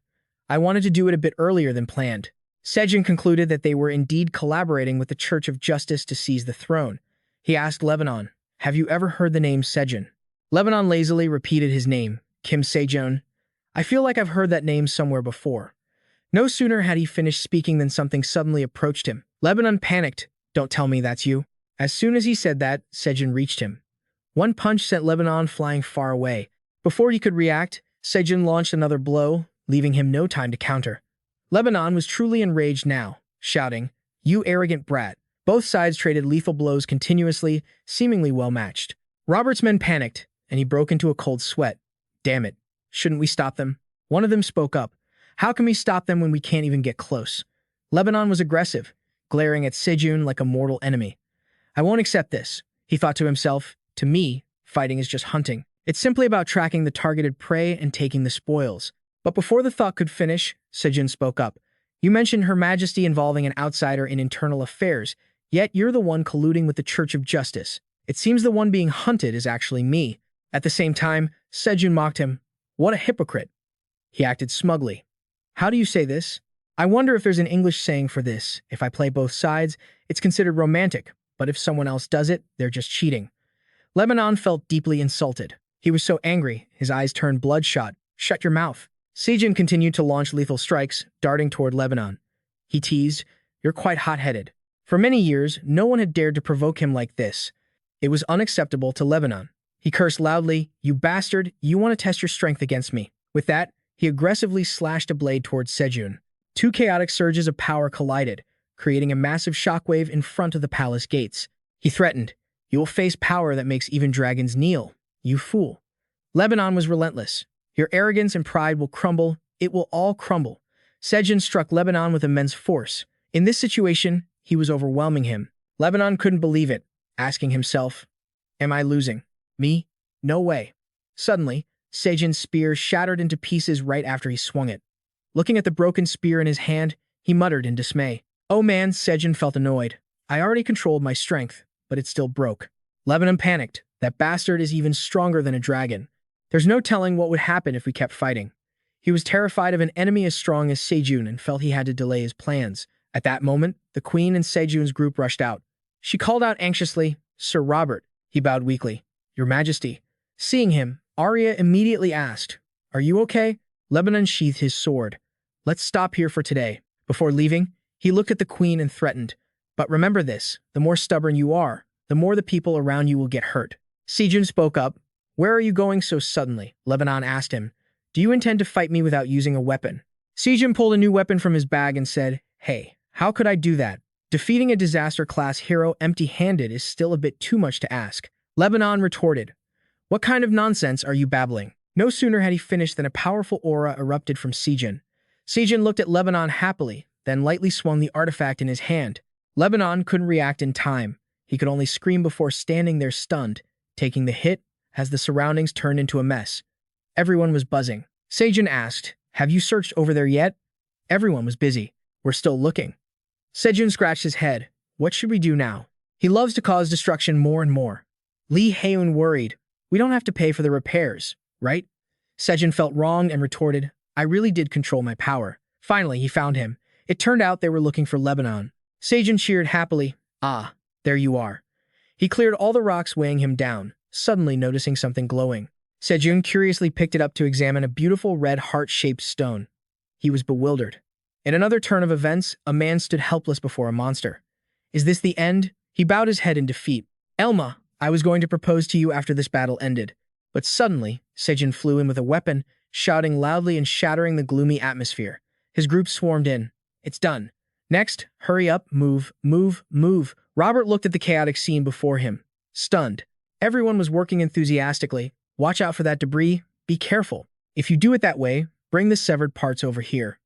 I wanted to do it a bit earlier than planned. Seojun concluded that they were indeed collaborating with the Church of Justice to seize the throne. He asked Lebanon, have you ever heard the name Seojun? Lebanon lazily repeated his name, Kim Seojun. I feel like I've heard that name somewhere before. No sooner had he finished speaking than something suddenly approached him. Lebanon panicked. Don't tell me that's you. As soon as he said that, Seojun reached him. One punch sent Lebanon flying far away. Before he could react, Seojun launched another blow, leaving him no time to counter. Lebanon was truly enraged now, shouting, You arrogant brat. Both sides traded lethal blows continuously, seemingly well-matched. Robert's men panicked, and he broke into a cold sweat. Damn it. Shouldn't we stop them? One of them spoke up. How can we stop them when we can't even get close? Lebanon was aggressive, glaring at Seojun like a mortal enemy. I won't accept this, he thought to himself. To me, fighting is just hunting. It's simply about tracking the targeted prey and taking the spoils. But before the thought could finish, Seojun spoke up. You mentioned Her Majesty involving an outsider in internal affairs, yet you're the one colluding with the Church of Justice. It seems the one being hunted is actually me. At the same time, Seojun mocked him. What a hypocrite. He acted smugly. How do you say this? I wonder if there's an English saying for this. If I play both sides, it's considered romantic, but if someone else does it, they're just cheating. Lebanon felt deeply insulted. He was so angry, his eyes turned bloodshot. Shut your mouth. Seojun continued to launch lethal strikes, darting toward Lebanon. He teased, You're quite hot-headed. For many years, no one had dared to provoke him like this. It was unacceptable to Lebanon. He cursed loudly, You bastard, you want to test your strength against me. With that, he aggressively slashed a blade towards Seojun. Two chaotic surges of power collided, creating a massive shockwave in front of the palace gates. He threatened, You will face power that makes even dragons kneel, you fool. Lebanon was relentless. Your arrogance and pride will crumble. It will all crumble. Seojun struck Lebanon with immense force. In this situation, he was overwhelming him. Lebanon couldn't believe it, asking himself, Am I losing? Me? No way. Suddenly, Seojun's spear shattered into pieces right after he swung it. Looking at the broken spear in his hand, he muttered in dismay. Oh man, Seojun felt annoyed. I already controlled my strength, but it still broke. Lebanon panicked. That bastard is even stronger than a dragon. There's no telling what would happen if we kept fighting. He was terrified of an enemy as strong as Seojun and felt he had to delay his plans. At that moment, the queen and Seojun's group rushed out. She called out anxiously, Sir Robert. He bowed weakly. Your Majesty. Seeing him, Arya immediately asked, Are you okay? Lebanon sheathed his sword. Let's stop here for today. Before leaving, he looked at the queen and threatened. But remember this, the more stubborn you are, the more the people around you will get hurt. Seojun spoke up. Where are you going so suddenly? Lebanon asked him. Do you intend to fight me without using a weapon? Seojun pulled a new weapon from his bag and said, Hey, How could I do that? Defeating a disaster-class hero empty-handed is still a bit too much to ask. Lebanon retorted, "What kind of nonsense are you babbling?" No sooner had he finished than a powerful aura erupted from Seojun. Seojun looked at Lebanon happily, then lightly swung the artifact in his hand. Lebanon couldn't react in time. He could only scream before standing there stunned, taking the hit as the surroundings turned into a mess. Everyone was buzzing. Seojun asked, "Have you searched over there yet?" Everyone was busy. "We're still looking." Seojun scratched his head. "What should we do now? He loves to cause destruction more and more." Lee Haeun worried. "We don't have to pay for the repairs, right?" Seojun felt wronged and retorted, "I really did control my power." Finally, he found him. It turned out they were looking for Lebanon. Seojun cheered happily. "Ah, there you are." He cleared all the rocks weighing him down, suddenly noticing something glowing. Seojun curiously picked it up to examine a beautiful red heart-shaped stone. He was bewildered. In another turn of events, a man stood helpless before a monster. "Is this the end?" He bowed his head in defeat. "Elma, I was going to propose to you after this battle ended." But suddenly, Seojun flew in with a weapon, shouting loudly and shattering the gloomy atmosphere. His group swarmed in. "It's done. Next, hurry up, move, move, move." Robert looked at the chaotic scene before him, stunned. Everyone was working enthusiastically. "Watch out for that debris. Be careful. If you do it that way, bring the severed parts over here."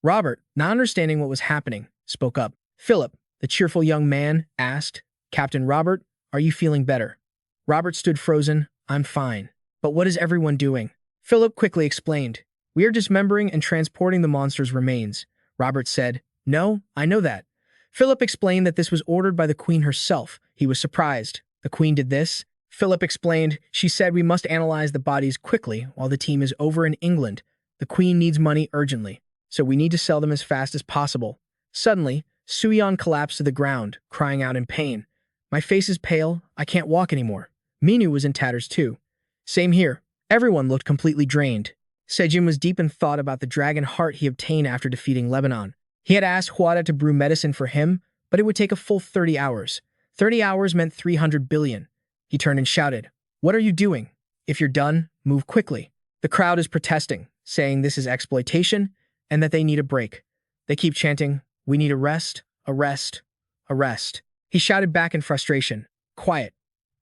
Robert, not understanding what was happening, spoke up. Philip, the cheerful young man, asked, "Captain Robert, are you feeling better?" Robert stood frozen. "I'm fine. But what is everyone doing?" Philip quickly explained. "We are dismembering and transporting the monster's remains." Robert said, "No, I know that." Philip explained that this was ordered by the Queen herself. He was surprised. "The Queen did this?" Philip explained. "She said we must analyze the bodies quickly while the team is over in England. The Queen needs money urgently, so we need to sell them as fast as possible." Suddenly, Suyeon collapsed to the ground, crying out in pain. "My face is pale. I can't walk anymore." Minu was in tatters too. Same here. Everyone looked completely drained. Seojun was deep in thought about the dragon heart he obtained after defeating Lebanon. He had asked Huada to brew medicine for him, but it would take a full 30 hours. 30 hours meant 300 billion. He turned and shouted, "What are you doing? If you're done, move quickly." The crowd is protesting, saying this is exploitation and that they need a break. They keep chanting, "We need a rest, a rest, a rest." He shouted back in frustration, "Quiet.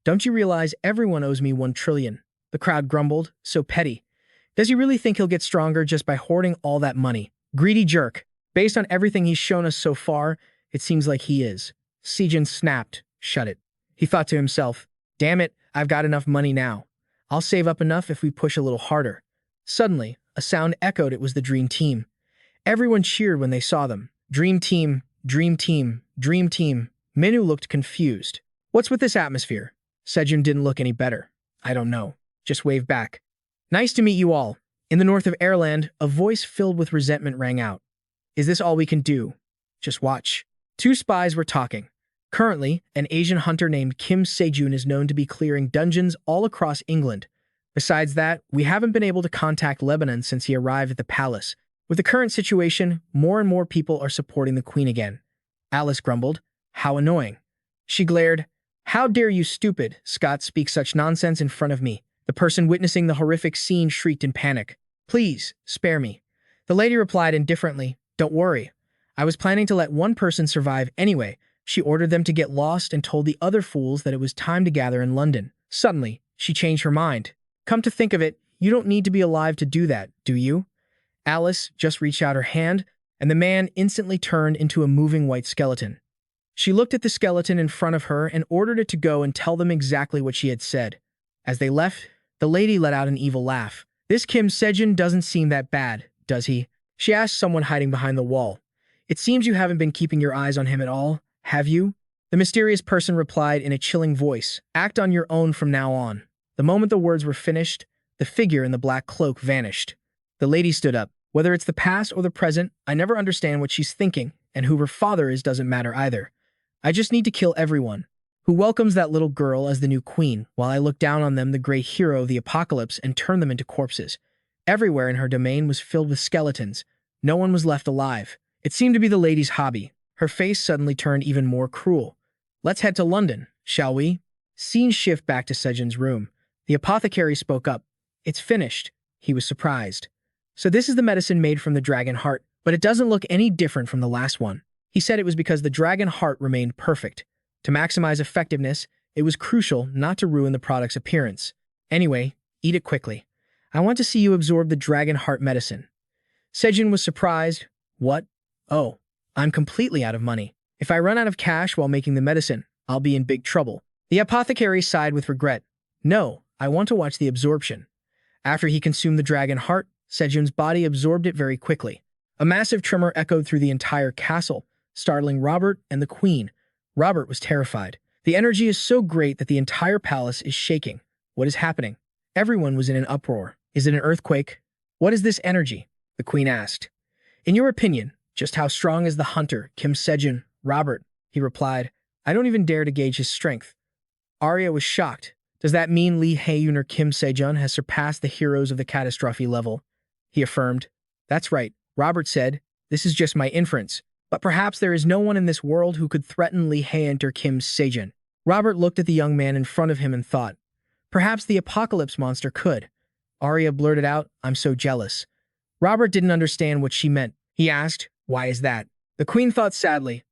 Don't you realize everyone owes me 1 trillion? The crowd grumbled, "So petty. Does he really think he'll get stronger just by hoarding all that money? Greedy jerk. Based on everything he's shown us so far, it seems like he is." Seojun snapped, "Shut it." He thought to himself, "Damn it, I've got enough money now. I'll save up enough if we push a little harder." Suddenly, a sound echoed. It was the Dream Team. Everyone cheered when they saw them. "Dream Team, Dream Team, Dream Team." Minu looked confused. "What's with this atmosphere?" Seojun didn't look any better. "I don't know. Just waved back." "Nice to meet you all." In the north of Airland, a voice filled with resentment rang out. "Is this all we can do? Just watch." Two spies were talking. Currently, an Asian hunter named Kim Seojun is known to be clearing dungeons all across England. Besides that, we haven't been able to contact Lebanon since he arrived at the palace. With the current situation, more and more people are supporting the Queen again. Alice grumbled, "How annoying." She glared, "How dare you, stupid Scott, speak such nonsense in front of me." The person witnessing the horrific scene shrieked in panic, "Please, spare me." The lady replied indifferently, "Don't worry. I was planning to let one person survive anyway." She ordered them to get lost and told the other fools that it was time to gather in London. Suddenly, she changed her mind. "Come to think of it, you don't need to be alive to do that, do you?" Alice just reached out her hand, and the man instantly turned into a moving white skeleton. She looked at the skeleton in front of her and ordered it to go and tell them exactly what she had said. As they left, the lady let out an evil laugh. "This Kim Seojun doesn't seem that bad, does he?" She asked someone hiding behind the wall. "It seems you haven't been keeping your eyes on him at all, have you?" The mysterious person replied in a chilling voice, "Act on your own from now on." The moment the words were finished, the figure in the black cloak vanished. The lady stood up. "Whether it's the past or the present, I never understand what she's thinking, and who her father is doesn't matter either. I just need to kill everyone who welcomes that little girl as the new queen, while I look down on them, the great hero of the apocalypse, and turn them into corpses." Everywhere in her domain was filled with skeletons. No one was left alive. It seemed to be the lady's hobby. Her face suddenly turned even more cruel. "Let's head to London, shall we?" Scene shift back to Sejun's room. The apothecary spoke up. "It's finished." He was surprised. "So this is the medicine made from the dragon heart, but it doesn't look any different from the last one." He said it was because the dragon heart remained perfect. To maximize effectiveness, it was crucial not to ruin the product's appearance. Anyway, eat it quickly. I want to see you absorb the dragon heart medicine. Seojun was surprised. What? Oh, I'm completely out of money. If I run out of cash while making the medicine, I'll be in big trouble. The apothecary sighed with regret. No, I want to watch the absorption. After he consumed the dragon heart, Seojun's body absorbed it very quickly. A massive tremor echoed through the entire castle, startling Robert and the queen. Robert was terrified. The energy is so great that the entire palace is shaking. What is happening? Everyone was in an uproar. Is it an earthquake? What is this energy? The queen asked. In your opinion, just how strong is the hunter, Kim Seojun? Robert, he replied. I don't even dare to gauge his strength. Arya was shocked. Does that mean Lee Hae-yoon or Kim Se-jun has surpassed the heroes of the catastrophe level? He affirmed. That's right, Robert said. This is just my inference. But perhaps there is no one in this world who could threaten Lee Hae-yoon or Kim Se-jun. Robert looked at the young man in front of him and thought, perhaps the apocalypse monster could. Arya blurted out, I'm so jealous. Robert didn't understand what she meant. He asked, why is that? The queen thought sadly,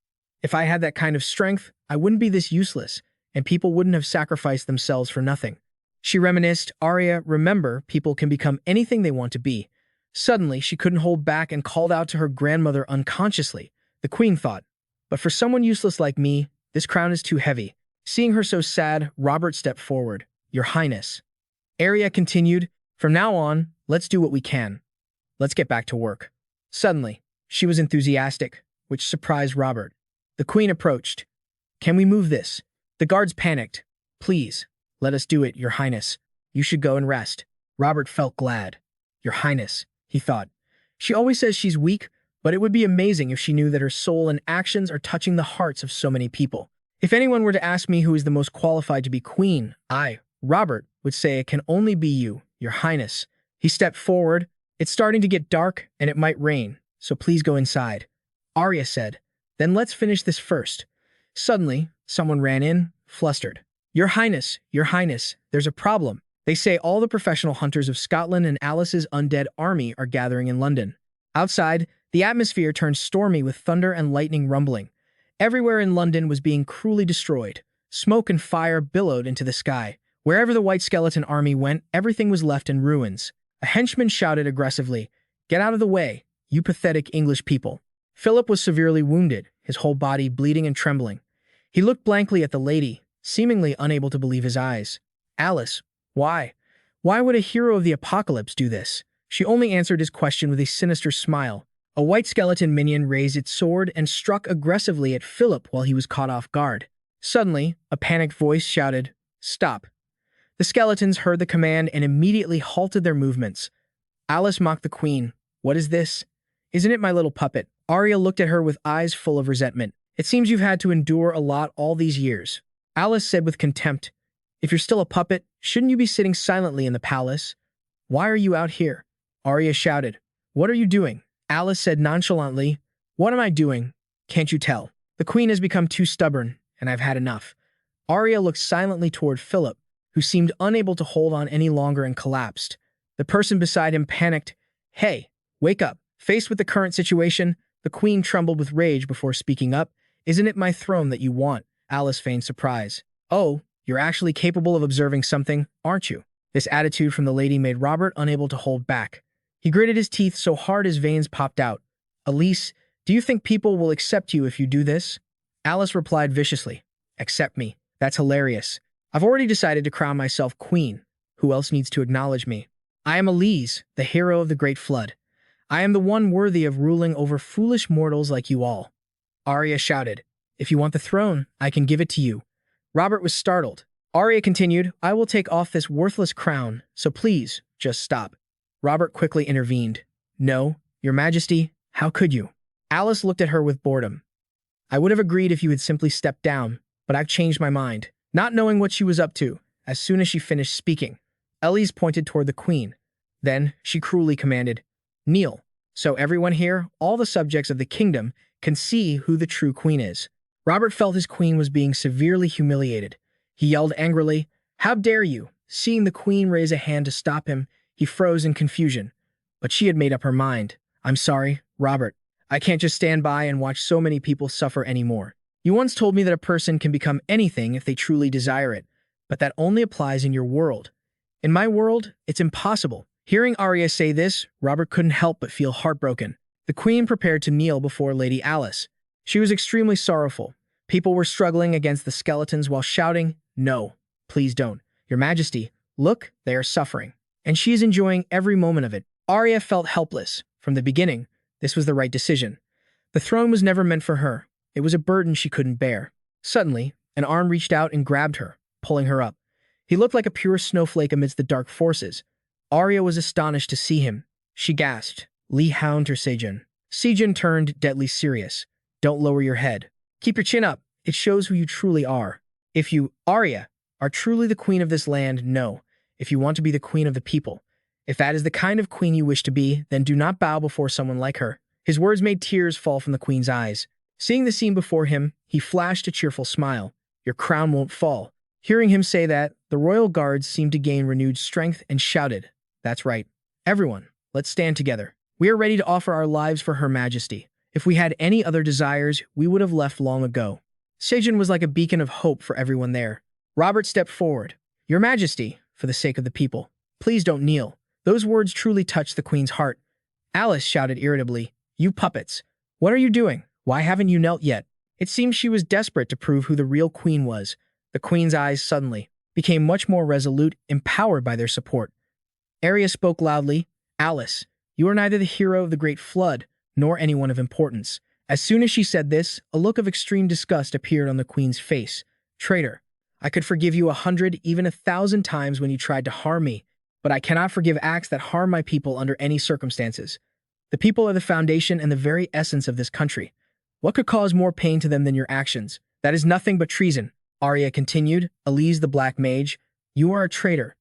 if I had that kind of strength, I wouldn't be this useless, and people wouldn't have sacrificed themselves for nothing. She reminisced, Arya, remember, people can become anything they want to be. Suddenly, she couldn't hold back and called out to her grandmother unconsciously. The queen thought, but for someone useless like me, this crown is too heavy. Seeing her so sad, Robert stepped forward. Your Highness. Arya continued, from now on, let's do what we can. Let's get back to work. Suddenly, she was enthusiastic, which surprised Robert. The queen approached. Can we move this? The guards panicked. Please, let us do it, Your Highness. You should go and rest. Robert felt glad. Your Highness, he thought. She always says she's weak, but it would be amazing if she knew that her soul and actions are touching the hearts of so many people. If anyone were to ask me who is the most qualified to be queen, I, Robert, would say it can only be you, Your Highness. He stepped forward. It's starting to get dark and it might rain, so please go inside. Arya said, then let's finish this first. Suddenly, someone ran in, flustered. Your Highness, there's a problem. They say all the professional hunters of Scotland and Alice's undead army are gathering in London. Outside, the atmosphere turned stormy with thunder and lightning rumbling. Everywhere in London was being cruelly destroyed. Smoke and fire billowed into the sky. Wherever the White Skeleton army went, everything was left in ruins. A henchman shouted aggressively, Get out of the way, you pathetic English people. Philip was severely wounded, his whole body bleeding and trembling. He looked blankly at the lady, seemingly unable to believe his eyes. Alice, why? Why would a hero of the apocalypse do this? She only answered his question with a sinister smile. A white skeleton minion raised its sword and struck aggressively at Philip while he was caught off guard. Suddenly, a panicked voice shouted, Stop. The skeletons heard the command and immediately halted their movements. Alice mocked the queen. What is this? Isn't it my little puppet? Arya looked at her with eyes full of resentment. It seems you've had to endure a lot all these years. Alice said with contempt, If you're still a puppet, shouldn't you be sitting silently in the palace? Why are you out here? Arya shouted, What are you doing? Alice said nonchalantly, What am I doing? Can't you tell? The queen has become too stubborn, and I've had enough. Arya looked silently toward Philip, who seemed unable to hold on any longer and collapsed. The person beside him panicked. Hey, wake up. Faced with the current situation, the queen trembled with rage before speaking up. Isn't it my throne that you want? Alice feigned surprise. Oh, you're actually capable of observing something, aren't you? This attitude from the lady made Robert unable to hold back. He gritted his teeth so hard his veins popped out. Elise, do you think people will accept you if you do this? Alice replied viciously. Accept me. That's hilarious. I've already decided to crown myself queen. Who else needs to acknowledge me? I am Elise, the hero of the Great Flood. I am the one worthy of ruling over foolish mortals like you all. Arya shouted, If you want the throne, I can give it to you. Robert was startled. Arya continued, I will take off this worthless crown, so please, just stop. Robert quickly intervened. No, Your Majesty, how could you? Alice looked at her with boredom. I would have agreed if you had simply stepped down, but I've changed my mind. Not knowing what she was up to, as soon as she finished speaking, Elise pointed toward the queen. Then she cruelly commanded, Kneel, so everyone here, all the subjects of the kingdom, can see who the true queen is. Robert felt his queen was being severely humiliated. He yelled angrily, How dare you? Seeing the queen raise a hand to stop him, he froze in confusion. But she had made up her mind. I'm sorry, Robert. I can't just stand by and watch so many people suffer anymore. You once told me that a person can become anything if they truly desire it, but that only applies in your world. In my world, it's impossible. Hearing Arya say this, Robert couldn't help but feel heartbroken. The queen prepared to kneel before Lady Alice. She was extremely sorrowful. People were struggling against the skeletons while shouting, "No, please don't. Your Majesty, look, they are suffering." And she is enjoying every moment of it. Arya felt helpless. From the beginning, this was the right decision. The throne was never meant for her. It was a burden she couldn't bear. Suddenly, an arm reached out and grabbed her, pulling her up. He looked like a pure snowflake amidst the dark forces. Arya was astonished to see him. She gasped, "Li Hound or Seojun?" Seojun turned deadly serious. "Don't lower your head. Keep your chin up. It shows who you truly are. If you, Arya, are truly the queen of this land, no. If you want to be the queen of the people, if that is the kind of queen you wish to be, then do not bow before someone like her." His words made tears fall from the queen's eyes. Seeing the scene before him, he flashed a cheerful smile. "Your crown won't fall." Hearing him say that, the royal guards seemed to gain renewed strength and shouted, "That's right. Everyone, let's stand together. We are ready to offer our lives for Her Majesty. If we had any other desires, we would have left long ago." Seojun was like a beacon of hope for everyone there. Robert stepped forward. "Your Majesty, for the sake of the people, please don't kneel." Those words truly touched the queen's heart. Alice shouted irritably, "You puppets! What are you doing? Why haven't you knelt yet?" It seemed she was desperate to prove who the real queen was. The queen's eyes suddenly became much more resolute, empowered by their support. Arya spoke loudly, "Alice, you are neither the hero of the Great Flood, nor anyone of importance." As soon as she said this, a look of extreme disgust appeared on the queen's face. "Traitor, I could forgive you 100, even 1,000 times when you tried to harm me, but I cannot forgive acts that harm my people under any circumstances. The people are the foundation and the very essence of this country. What could cause more pain to them than your actions? That is nothing but treason." Arya continued, "Elise the Black Mage, you are a traitor."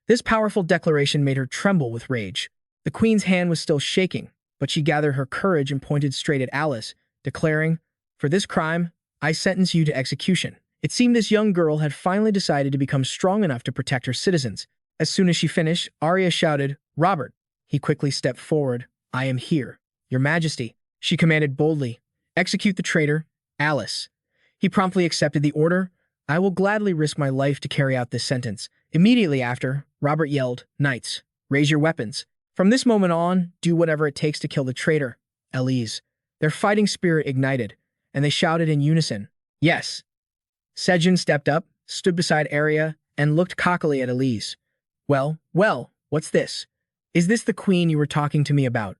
This powerful declaration made her tremble with rage. The queen's hand was still shaking, but she gathered her courage and pointed straight at Alice, declaring, "For this crime, I sentence you to execution." It seemed this young girl had finally decided to become strong enough to protect her citizens. As soon as she finished, Arya shouted, "Robert." He quickly stepped forward. "I am here. Your Majesty," she commanded boldly. "Execute the traitor, Alice." He promptly accepted the order. "I will gladly risk my life to carry out this sentence." Immediately after, Robert yelled, "Knights, raise your weapons. From this moment on, do whatever it takes to kill the traitor, Elise." Their fighting spirit ignited, and they shouted in unison, "Yes." Seojun stepped up, stood beside Arya, and looked cockily at Elise. Well, what's this? Is this the queen you were talking to me about?"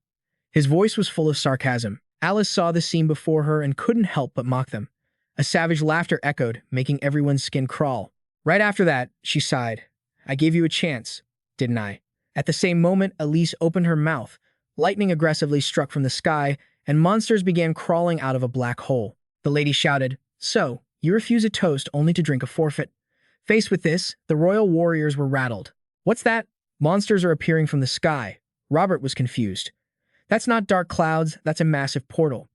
His voice was full of sarcasm. Alice saw the scene before her and couldn't help but mock them. A savage laughter echoed, making everyone's skin crawl. Right after that, she sighed. "I gave you a chance, didn't I?" At the same moment, Elise opened her mouth. Lightning aggressively struck from the sky, and monsters began crawling out of a black hole. The lady shouted, "So, you refuse a toast only to drink a forfeit?" Faced with this, the royal warriors were rattled. "What's that? Monsters are appearing from the sky." Robert was confused. "That's not dark clouds, that's a massive portal."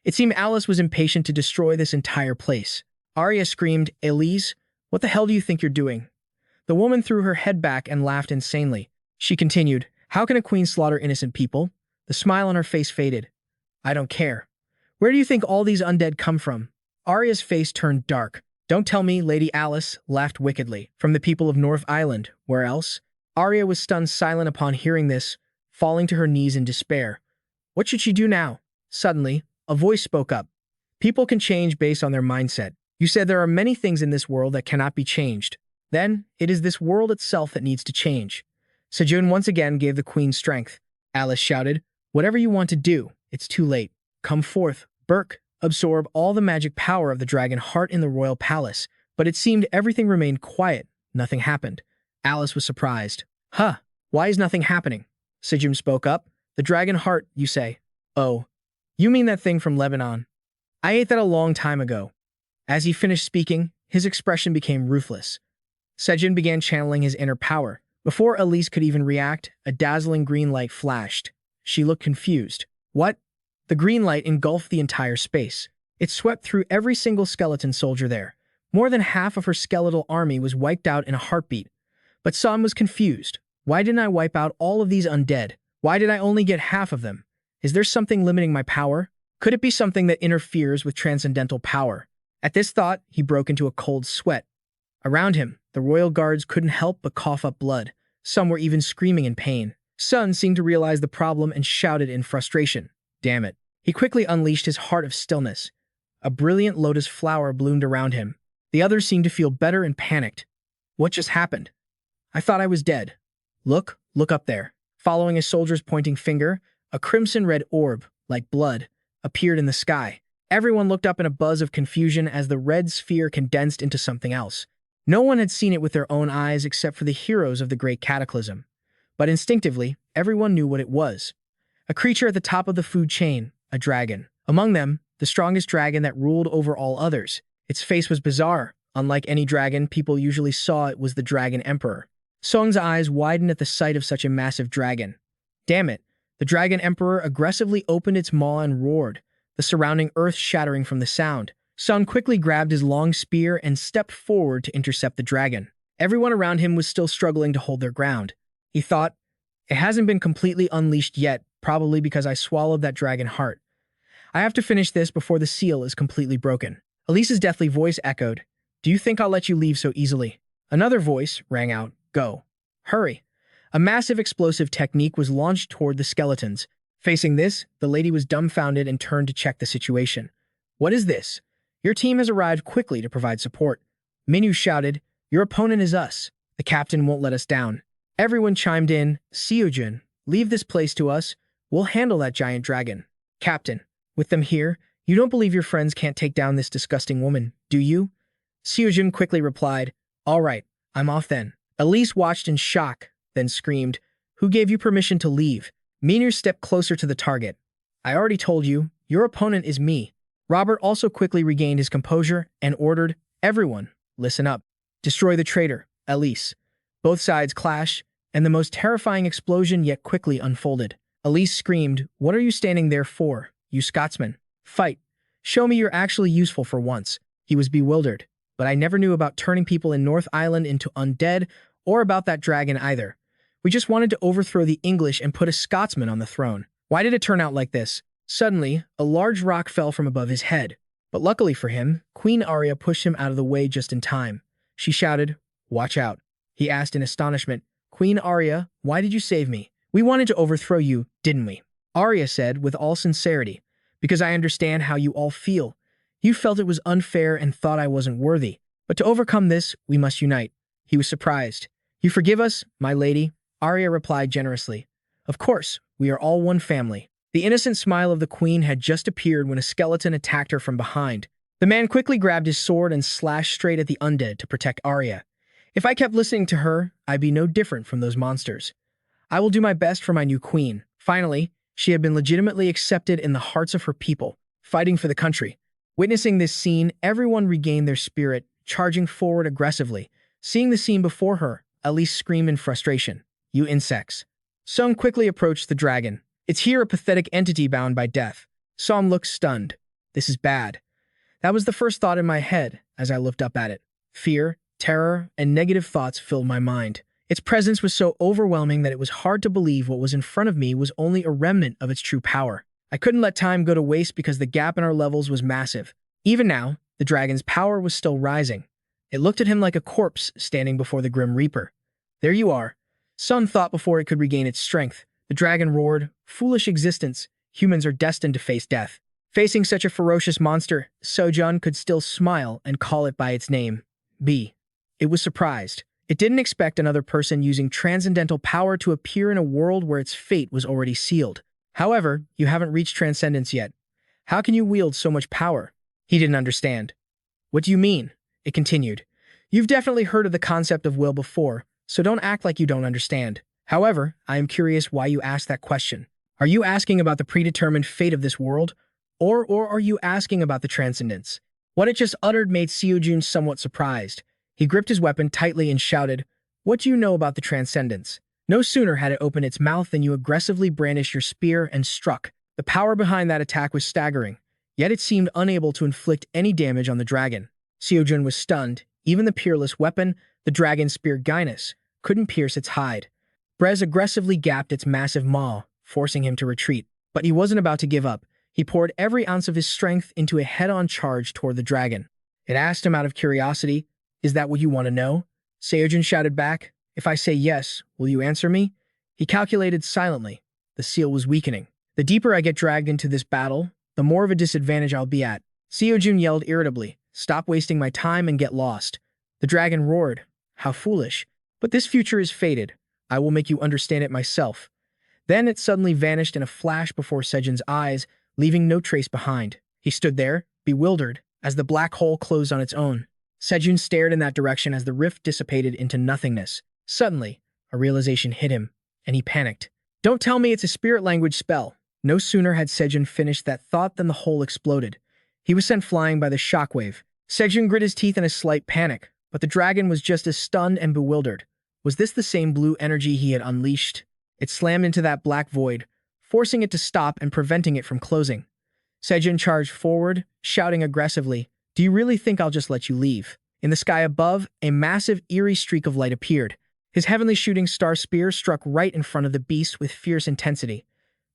It seemed Alice was impatient to destroy this entire place. Arya screamed, "Elise, what the hell do you think you're doing?" The woman threw her head back and laughed insanely. She continued, "How can a queen slaughter innocent people?" The smile on her face faded. "I don't care. Where do you think all these undead come from?" Arya's face turned dark. "Don't tell me," Lady Alice laughed wickedly. "From the people of North Island. Where else?" Arya was stunned silent upon hearing this, falling to her knees in despair. What should she do now? Suddenly, a voice spoke up. "People can change based on their mindset. You said there are many things in this world that cannot be changed. Then, it is this world itself that needs to change." Seojun once again gave the queen strength. Alice shouted, "Whatever you want to do, it's too late. Come forth, Burke, absorb all the magic power of the dragon heart in the royal palace." But it seemed everything remained quiet. Nothing happened. Alice was surprised. "Huh, why is nothing happening?" Seojun spoke up. "The dragon heart, you say? Oh, you mean that thing from Lebanon? I ate that a long time ago." As he finished speaking, his expression became ruthless. Seojun began channeling his inner power. Before Elise could even react, a dazzling green light flashed. She looked confused. "What?" The green light engulfed the entire space. It swept through every single skeleton soldier there. More than half of her skeletal army was wiped out in a heartbeat. But Sun was confused. "Why didn't I wipe out all of these undead? Why did I only get half of them? Is there something limiting my power?" Could it be something that interferes with transcendental power? At this thought, he broke into a cold sweat. Around him, the royal guards couldn't help but cough up blood. Some were even screaming in pain. Sun seemed to realize the problem and shouted in frustration. Damn it. He quickly unleashed his heart of stillness. A brilliant lotus flower bloomed around him. The others seemed to feel better and panicked. What just happened? I thought I was dead. Look up there. Following a soldier's pointing finger, a crimson-red orb, like blood, appeared in the sky. Everyone looked up in a buzz of confusion as the red sphere condensed into something else. No one had seen it with their own eyes except for the heroes of the Great Cataclysm. But instinctively, everyone knew what it was. A creature at the top of the food chain, a dragon. Among them, the strongest dragon that ruled over all others. Its face was bizarre. Unlike any dragon people usually saw, it was the Dragon Emperor. Song's eyes widened at the sight of such a massive dragon. Damn it! The Dragon Emperor aggressively opened its maw and roared, the surrounding earth shattering from the sound. Sun quickly grabbed his long spear and stepped forward to intercept the dragon. Everyone around him was still struggling to hold their ground. He thought, it hasn't been completely unleashed yet, probably because I swallowed that dragon heart. I have to finish this before the seal is completely broken. Elise's deathly voice echoed, do you think I'll let you leave so easily? Another voice rang out, go. Hurry. A massive explosive technique was launched toward the skeletons. Facing this, the lady was dumbfounded and turned to check the situation. What is this? Your team has arrived quickly to provide support. Minyu shouted, your opponent is us. The captain won't let us down. Everyone chimed in, Seojun, leave this place to us. We'll handle that giant dragon. Captain, with them here, you don't believe your friends can't take down this disgusting woman, do you? Seojun quickly replied, all right, I'm off then. Elise watched in shock, then screamed, who gave you permission to leave? Minyu stepped closer to the target. I already told you, your opponent is me. Robert also quickly regained his composure and ordered, everyone, listen up. Destroy the traitor, Elise. Both sides clash, and the most terrifying explosion yet quickly unfolded. Elise screamed, what are you standing there for, you Scotsman? Fight. Show me you're actually useful for once. He was bewildered, but I never knew about turning people in North Island into undead or about that dragon either. We just wanted to overthrow the English and put a Scotsman on the throne. Why did it turn out like this? Suddenly, a large rock fell from above his head. But luckily for him, Queen Arya pushed him out of the way just in time. She shouted, watch out. He asked in astonishment, Queen Arya, why did you save me? We wanted to overthrow you, didn't we? Arya said with all sincerity, because I understand how you all feel. You felt it was unfair and thought I wasn't worthy. But to overcome this, we must unite. He was surprised. You forgive us, my lady? Arya replied generously. Of course, we are all one family. The innocent smile of the queen had just appeared when a skeleton attacked her from behind. The man quickly grabbed his sword and slashed straight at the undead to protect Arya. If I kept listening to her, I'd be no different from those monsters. I will do my best for my new queen. Finally, she had been legitimately accepted in the hearts of her people, fighting for the country. Witnessing this scene, everyone regained their spirit, charging forward aggressively. Seeing the scene before her, Elise screamed in frustration. You insects. Sung quickly approached the dragon. It's here a pathetic entity bound by death. Som looked stunned. This is bad. That was the first thought in my head as I looked up at it. Fear, terror, and negative thoughts filled my mind. Its presence was so overwhelming that it was hard to believe what was in front of me was only a remnant of its true power. I couldn't let time go to waste because the gap in our levels was massive. Even now, the dragon's power was still rising. It looked at him like a corpse standing before the Grim Reaper. There you are. Sun thought before it could regain its strength. The dragon roared, foolish existence, humans are destined to face death. Facing such a ferocious monster, Seojun could still smile and call it by its name, B. It was surprised. It didn't expect another person using transcendental power to appear in a world where its fate was already sealed. However, you haven't reached transcendence yet. How can you wield so much power? He didn't understand. What do you mean? It continued. You've definitely heard of the concept of will before, so don't act like you don't understand. However, I am curious why you asked that question. Are you asking about the predetermined fate of this world? Or are you asking about the transcendence? What it just uttered made Seojun somewhat surprised. He gripped his weapon tightly and shouted, what do you know about the transcendence? No sooner had it opened its mouth than you aggressively brandished your spear and struck. The power behind that attack was staggering, yet it seemed unable to inflict any damage on the dragon. Seojun was stunned. Even the peerless weapon, the dragon spear Gaius, couldn't pierce its hide. Brez aggressively gapped its massive maw, forcing him to retreat. But he wasn't about to give up. He poured every ounce of his strength into a head-on charge toward the dragon. It asked him out of curiosity, "Is that what you want to know?" Seojun shouted back, "If I say yes, will you answer me?" He calculated silently. The seal was weakening. The deeper I get dragged into this battle, the more of a disadvantage I'll be at. Seojun yelled irritably, "Stop wasting my time and get lost." The dragon roared, "How foolish. But this future is fated. I will make you understand it myself." Then it suddenly vanished in a flash before Sejun's eyes, leaving no trace behind. He stood there, bewildered, as the black hole closed on its own. Seojun stared in that direction as the rift dissipated into nothingness. Suddenly, a realization hit him, and he panicked. "Don't tell me it's a spirit language spell." No sooner had Seojun finished that thought than the hole exploded. He was sent flying by the shockwave. Seojun grit his teeth in a slight panic, but the dragon was just as stunned and bewildered. Was this the same blue energy he had unleashed? It slammed into that black void, forcing it to stop and preventing it from closing. Seojun charged forward, shouting aggressively, "Do you really think I'll just let you leave?" In the sky above, a massive, eerie streak of light appeared. His heavenly shooting star spear struck right in front of the beast with fierce intensity.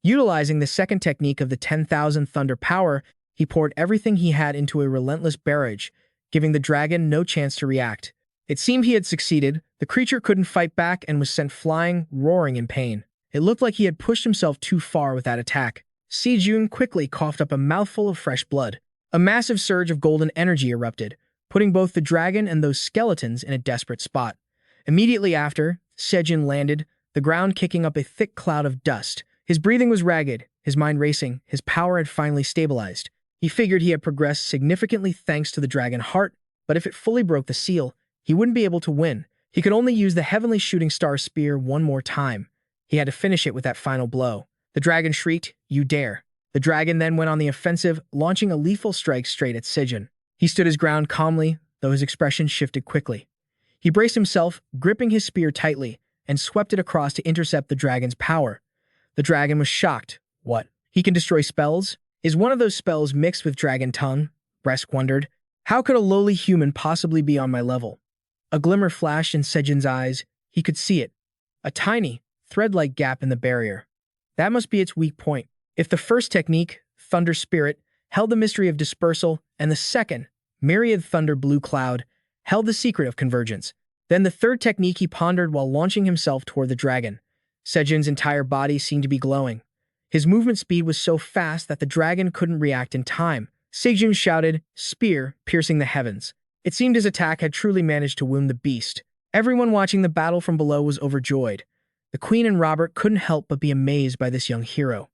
Utilizing the second technique of the 10,000 thunder power, he poured everything he had into a relentless barrage, giving the dragon no chance to react. It seemed he had succeeded. The creature couldn't fight back and was sent flying, roaring in pain. It looked like he had pushed himself too far with that attack. Seojun quickly coughed up a mouthful of fresh blood. A massive surge of golden energy erupted, putting both the dragon and those skeletons in a desperate spot. Immediately after, Seojun landed, the ground kicking up a thick cloud of dust. His breathing was ragged, his mind racing, his power had finally stabilized. He figured he had progressed significantly thanks to the dragon heart, but if it fully broke the seal, he wouldn't be able to win. He could only use the heavenly shooting star spear one more time. He had to finish it with that final blow. The dragon shrieked, "You dare." The dragon then went on the offensive, launching a lethal strike straight at Seojun. He stood his ground calmly, though his expression shifted quickly. He braced himself, gripping his spear tightly, and swept it across to intercept the dragon's power. The dragon was shocked. "What? He can destroy spells? Is one of those spells mixed with dragon tongue?" Bresk wondered. "How could a lowly human possibly be on my level?" A glimmer flashed in Seojun's eyes. He could see it. A tiny, thread-like gap in the barrier. That must be its weak point. If the first technique, Thunder Spirit, held the mystery of dispersal, and the second, Myriad Thunder Blue Cloud, held the secret of convergence, then the third technique he pondered while launching himself toward the dragon. Seojun's entire body seemed to be glowing. His movement speed was so fast that the dragon couldn't react in time. Seojun shouted, spear piercing the heavens. It seemed his attack had truly managed to wound the beast. Everyone watching the battle from below was overjoyed. The Queen and Robert couldn't help but be amazed by this young hero.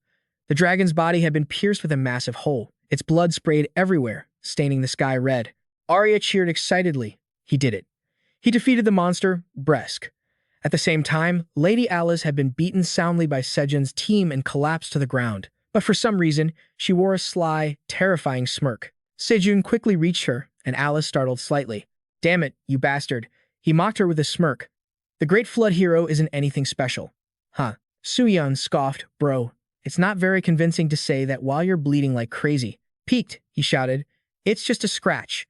The dragon's body had been pierced with a massive hole. Its blood sprayed everywhere, staining the sky red. Arya cheered excitedly. He did it. He defeated the monster, Bresk. At the same time, Lady Alice had been beaten soundly by Seojun's team and collapsed to the ground. But for some reason, she wore a sly, terrifying smirk. Seojun quickly reached her, and Alice startled slightly. "Damn it, you bastard." He mocked her with a smirk. "The Great Flood hero isn't anything special." "Huh." Soo-yeon scoffed, "Bro, it's not very convincing to say that while you're bleeding like crazy." "Peeked," he shouted. "It's just a scratch."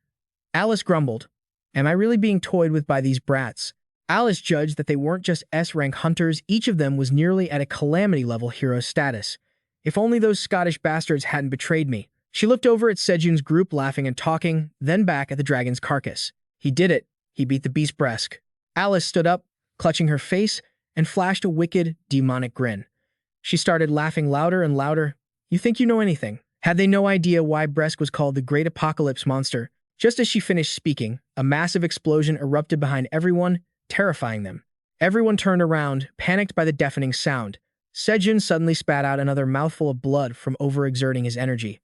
Alice grumbled. "Am I really being toyed with by these brats?" Alice judged that they weren't just S-rank hunters, each of them was nearly at a calamity-level hero status. If only those Scottish bastards hadn't betrayed me. She looked over at Seojun's group laughing and talking, then back at the dragon's carcass. "He did it. He beat the beast Bresk." Alice stood up, clutching her face, and flashed a wicked, demonic grin. She started laughing louder and louder. "You think you know anything?" Had they no idea why Bresk was called the Great Apocalypse Monster? Just as she finished speaking, a massive explosion erupted behind everyone, terrifying them. Everyone turned around, panicked by the deafening sound. Seojun suddenly spat out another mouthful of blood from overexerting his energy.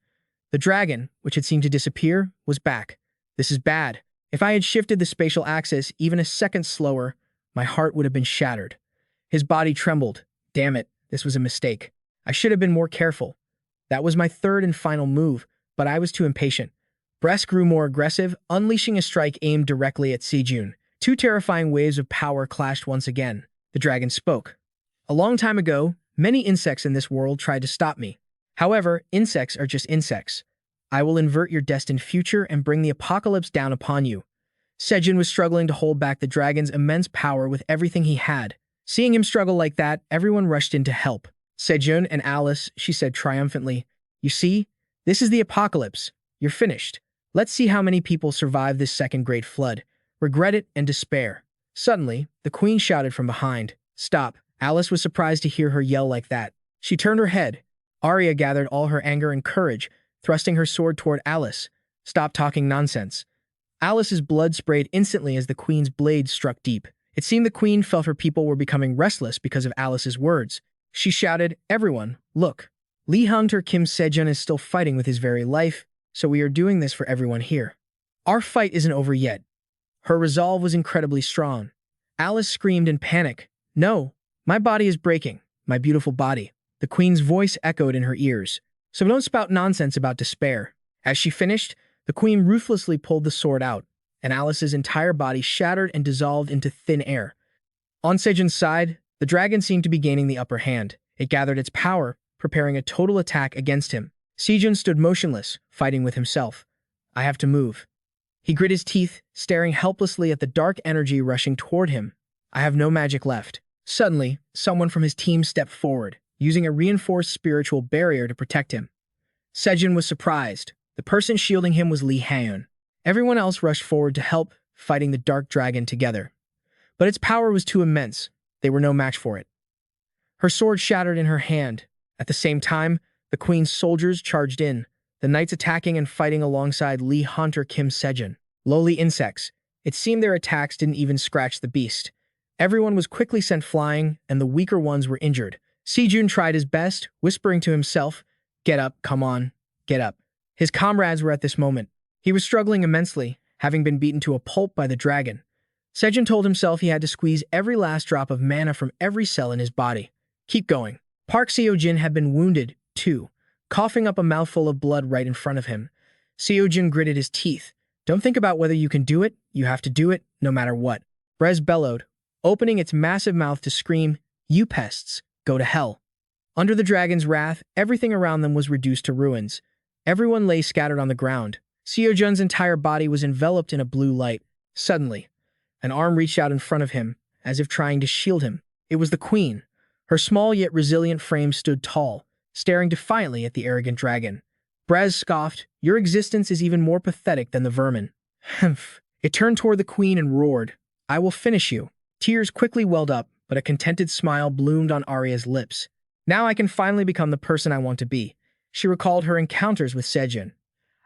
The dragon, which had seemed to disappear, was back. "This is bad. If I had shifted the spatial axis even a second slower, my heart would have been shattered." His body trembled. "Damn it, this was a mistake. I should have been more careful. That was my third and final move, but I was too impatient." Bresk grew more aggressive, unleashing a strike aimed directly at Seojun. Two terrifying waves of power clashed once again. The dragon spoke. "A long time ago, many insects in this world tried to stop me. However, insects are just insects. I will invert your destined future and bring the apocalypse down upon you." Seojun was struggling to hold back the dragon's immense power with everything he had. Seeing him struggle like that, everyone rushed in to help. "Seojun and Alice," she said triumphantly, You see, this is the apocalypse. You're finished. Let's see how many people survive this second great flood. Regret it and despair. Suddenly, the queen shouted from behind, "Stop." Alice was surprised to hear her yell like that. She turned her head. Arya gathered all her anger and courage, thrusting her sword toward Alice. "Stop talking nonsense." Alice's blood sprayed instantly as the queen's blade struck deep. It seemed the queen felt her people were becoming restless because of Alice's words. She shouted, "Everyone, look. Lee Hunter Kim Seojun is still fighting with his very life, so we are doing this for everyone here. Our fight isn't over yet." Her resolve was incredibly strong. Alice screamed in panic, "No, my body is breaking, my beautiful body." The queen's voice echoed in her ears. "So don't spout nonsense about despair." As she finished, the queen ruthlessly pulled the sword out, and Alice's entire body shattered and dissolved into thin air. On Seojun's side, the dragon seemed to be gaining the upper hand. It gathered its power, preparing a total attack against him. Seojun stood motionless, fighting with himself. "I have to move." He grit his teeth, staring helplessly at the dark energy rushing toward him. "I have no magic left." Suddenly, someone from his team stepped forward, using a reinforced spiritual barrier to protect him. Seojun was surprised. The person shielding him was Lee Hyun. Everyone else rushed forward to help, fighting the dark dragon together. But its power was too immense. They were no match for it. Her sword shattered in her hand. At the same time, the queen's soldiers charged in, the knights attacking and fighting alongside Lee Hunter Kim Seojun. Lowly insects. It seemed their attacks didn't even scratch the beast. Everyone was quickly sent flying, and the weaker ones were injured. Seojun tried his best, whispering to himself, "Get up, come on, get up." His comrades were at this moment. He was struggling immensely, having been beaten to a pulp by the dragon. Seojun told himself he had to squeeze every last drop of mana from every cell in his body. Keep going. Park Seojun had been wounded, too, coughing up a mouthful of blood right in front of him. Seojun gritted his teeth. "Don't think about whether you can do it, you have to do it, no matter what." Brez bellowed, opening its massive mouth to scream, "You pests, go to hell." Under the dragon's wrath, everything around them was reduced to ruins. Everyone lay scattered on the ground. Seojun's entire body was enveloped in a blue light. Suddenly, an arm reached out in front of him, as if trying to shield him. It was the queen. Her small yet resilient frame stood tall, staring defiantly at the arrogant dragon. Brez scoffed, "Your existence is even more pathetic than the vermin." Humph. It turned toward the queen and roared, "I will finish you." Tears quickly welled up, but a contented smile bloomed on Arya's lips. "Now I can finally become the person I want to be." She recalled her encounters with Seojun.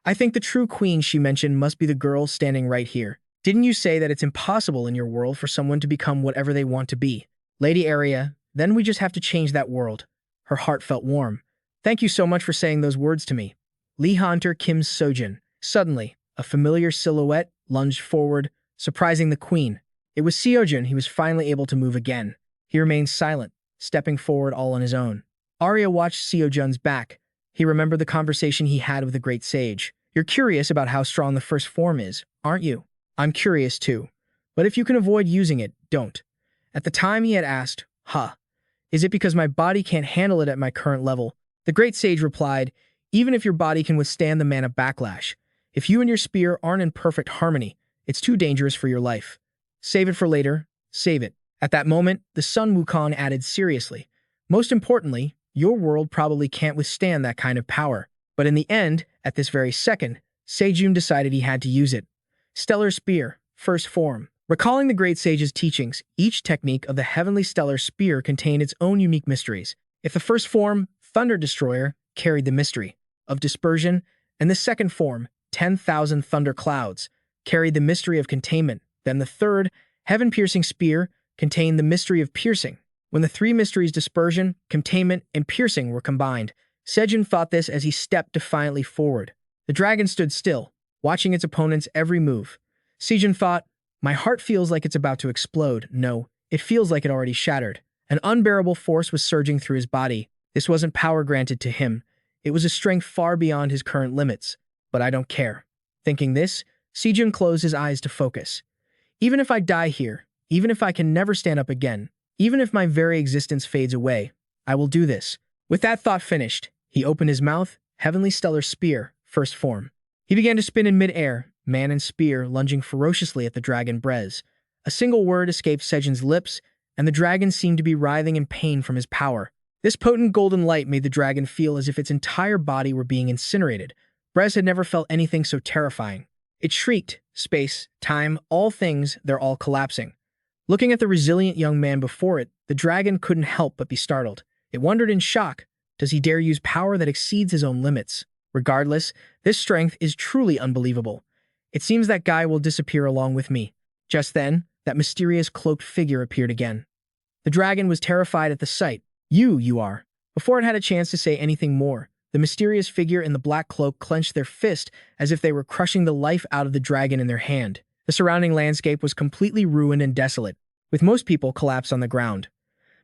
"I think the true queen she mentioned must be the girl standing right here. Didn't you say that it's impossible in your world for someone to become whatever they want to be? Lady Arya, then we just have to change that world." Her heart felt warm. "Thank you so much for saying those words to me." Lee Hunter Kim Seojun. Suddenly, a familiar silhouette lunged forward, surprising the queen. It was Seojun. He was finally able to move again. He remained silent, stepping forward all on his own. Arya watched Seojun's back. He remembered the conversation he had with the great sage. "You're curious about how strong the first form is, aren't you?" "I'm curious too. But if you can avoid using it, don't." At the time he had asked, "Is it because my body can't handle it at my current level?" The great sage replied, "Even if your body can withstand the mana backlash, if you and your spear aren't in perfect harmony, it's too dangerous for your life. Save it for later, save it." At that moment, the Sun Wukong added seriously, "Most importantly, your world probably can't withstand that kind of power." But in the end, at this very second, Seojun decided he had to use it. Stellar Spear, first form. Recalling the great sage's teachings, each technique of the heavenly stellar spear contained its own unique mysteries. If the first form, Thunder Destroyer, carried the mystery of dispersion, and the second form, 10,000 Thunder Clouds, carried the mystery of containment, then the third, Heaven-Piercing Spear, contained the mystery of piercing. When the three mysteries dispersion, containment, and piercing were combined, Seojun thought this as he stepped defiantly forward. The dragon stood still, watching its opponent's every move. Seojun thought, "My heart feels like it's about to explode." No, it feels like it already shattered. An unbearable force was surging through his body. This wasn't power granted to him. It was a strength far beyond his current limits. But I don't care. Thinking this, Seojun closed his eyes to focus. Even if I die here, even if I can never stand up again, even if my very existence fades away, I will do this. With that thought finished, he opened his mouth, Heavenly Stellar Spear, first form. He began to spin in midair, man and spear lunging ferociously at the dragon Brez. A single word escaped Seojun's lips, and the dragon seemed to be writhing in pain from his power. This potent golden light made the dragon feel as if its entire body were being incinerated. Brez had never felt anything so terrifying. It shrieked, space, time, all things, they're all collapsing. Looking at the resilient young man before it, the dragon couldn't help but be startled. It wondered in shock, does he dare use power that exceeds his own limits? Regardless, this strength is truly unbelievable. It seems that guy will disappear along with me. Just then, that mysterious cloaked figure appeared again. The dragon was terrified at the sight. You are. Before it had a chance to say anything more, the mysterious figure in the black cloak clenched their fist as if they were crushing the life out of the dragon in their hand. The surrounding landscape was completely ruined and desolate, with most people collapsed on the ground.